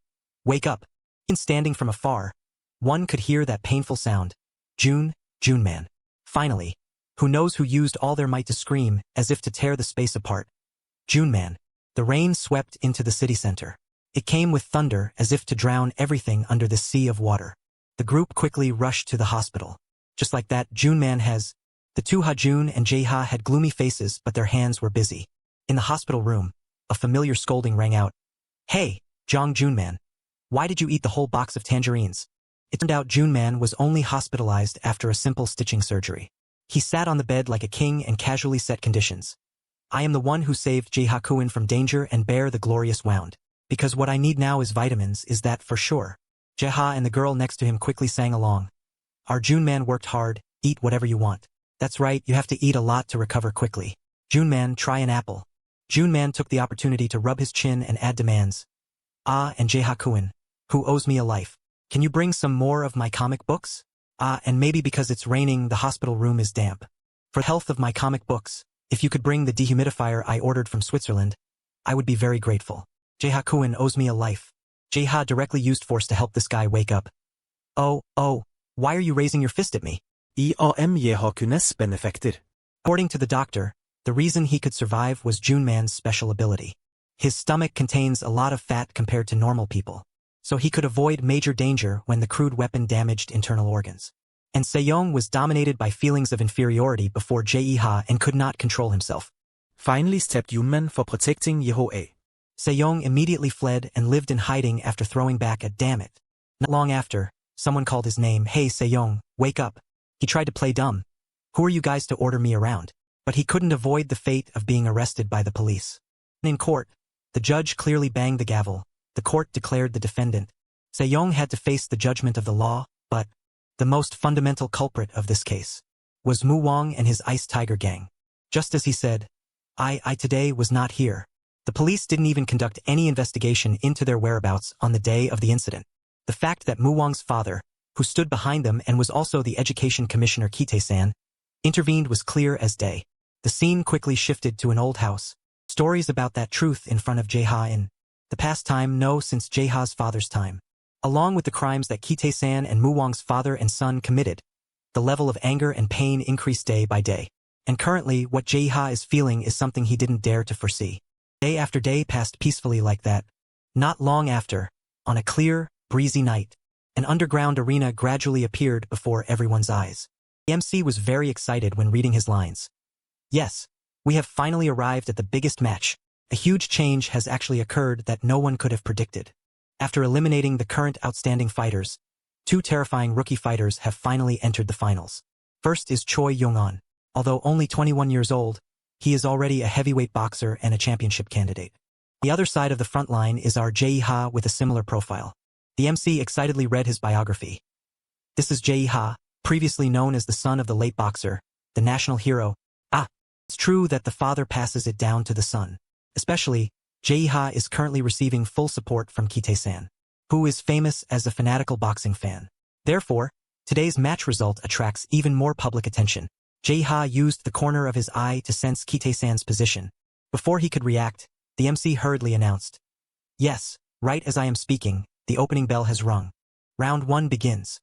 up." In standing from afar, one could hear that painful sound. Junman. Finally, who knows who used all their might to scream, as if to tear the space apart. Junman. The rain swept into the city center. It came with thunder as if to drown everything under this sea of water. The group quickly rushed to the hospital. Just like that, Junman has. The two Hajun and Jae-ha had gloomy faces, but their hands were busy. In the hospital room, a familiar scolding rang out. "Hey, Junman. Why did you eat the whole box of tangerines?" It turned out Junman was only hospitalized after a simple stitching surgery. He sat on the bed like a king and casually set conditions. "I am the one who saved Jae-ha-kun from danger and bear the glorious wound. Because what I need now is vitamins, is that for sure." Jae-ha and the girl next to him quickly sang along. "Our Junman worked hard, eat whatever you want." "That's right, you have to eat a lot to recover quickly." "Junman, try an apple." Junman took the opportunity to rub his chin and add demands. And Jae-ha-kun, who owes me a life. Can you bring some more of my comic books? And maybe because it's raining, the hospital room is damp. For the health of my comic books, if you could bring the dehumidifier I ordered from Switzerland, I would be very grateful. Jae-ha-kun owes me a life. Jae-ha directly used force to help this guy wake up. Oh, why are you raising your fist at me? Jae-ha-kunes benefekter. According to the doctor, the reason he could survive was Junman's special ability. His stomach contains a lot of fat compared to normal people, so he could avoid major danger when the crude weapon damaged internal organs. And Sejong was dominated by feelings of inferiority before Jae-ha and could not control himself. Finally stepped Junman for protecting Yeho-a. Sejong immediately fled and lived in hiding after throwing back a "damn it." Not long after, someone called his name. "Hey Sejong, wake up." He tried to play dumb. "Who are you guys to order me around?" But he couldn't avoid the fate of being arrested by the police. In court, the judge clearly banged the gavel. The court declared the defendant. Sejong had to face the judgment of the law, but the most fundamental culprit of this case was Mu Wong and his Ice Tiger gang. Just as he said, I today was not here. The police didn't even conduct any investigation into their whereabouts on the day of the incident. The fact that Mu Wong's father, who stood behind them and was also the education commissioner Kite-san, intervened was clear as day. The scene quickly shifted to an old house. Stories about that truth in front of Jae-ha in the past time, no, since Jae-ha's father's time. Along with the crimes that Kite-san and Mu Wong's father and son committed, the level of anger and pain increased day by day. And currently, what Jae-ha is feeling is something he didn't dare to foresee. Day after day passed peacefully like that. Not long after, on a clear, breezy night, an underground arena gradually appeared before everyone's eyes. The MC was very excited when reading his lines. "Yes, we have finally arrived at the biggest match. A huge change has actually occurred that no one could have predicted. After eliminating the current outstanding fighters, two terrifying rookie fighters have finally entered the finals. First is Choi Yong-an. Although only 21 years old, he is already a heavyweight boxer and a championship candidate. The other side of the front line is our Jae-ha with a similar profile." The MC excitedly read his biography. "This is Jae-ha, previously known as the son of the late boxer, the national hero. It's true that the father passes it down to the son. Especially, Jae-ha is currently receiving full support from Kite-san, who is famous as a fanatical boxing fan. Therefore, today's match result attracts even more public attention. Jae-ha used the corner of his eye to sense Kite-san's position. Before he could react, the MC hurriedly announced, "Yes, right as I am speaking, the opening bell has rung. Round 1 begins."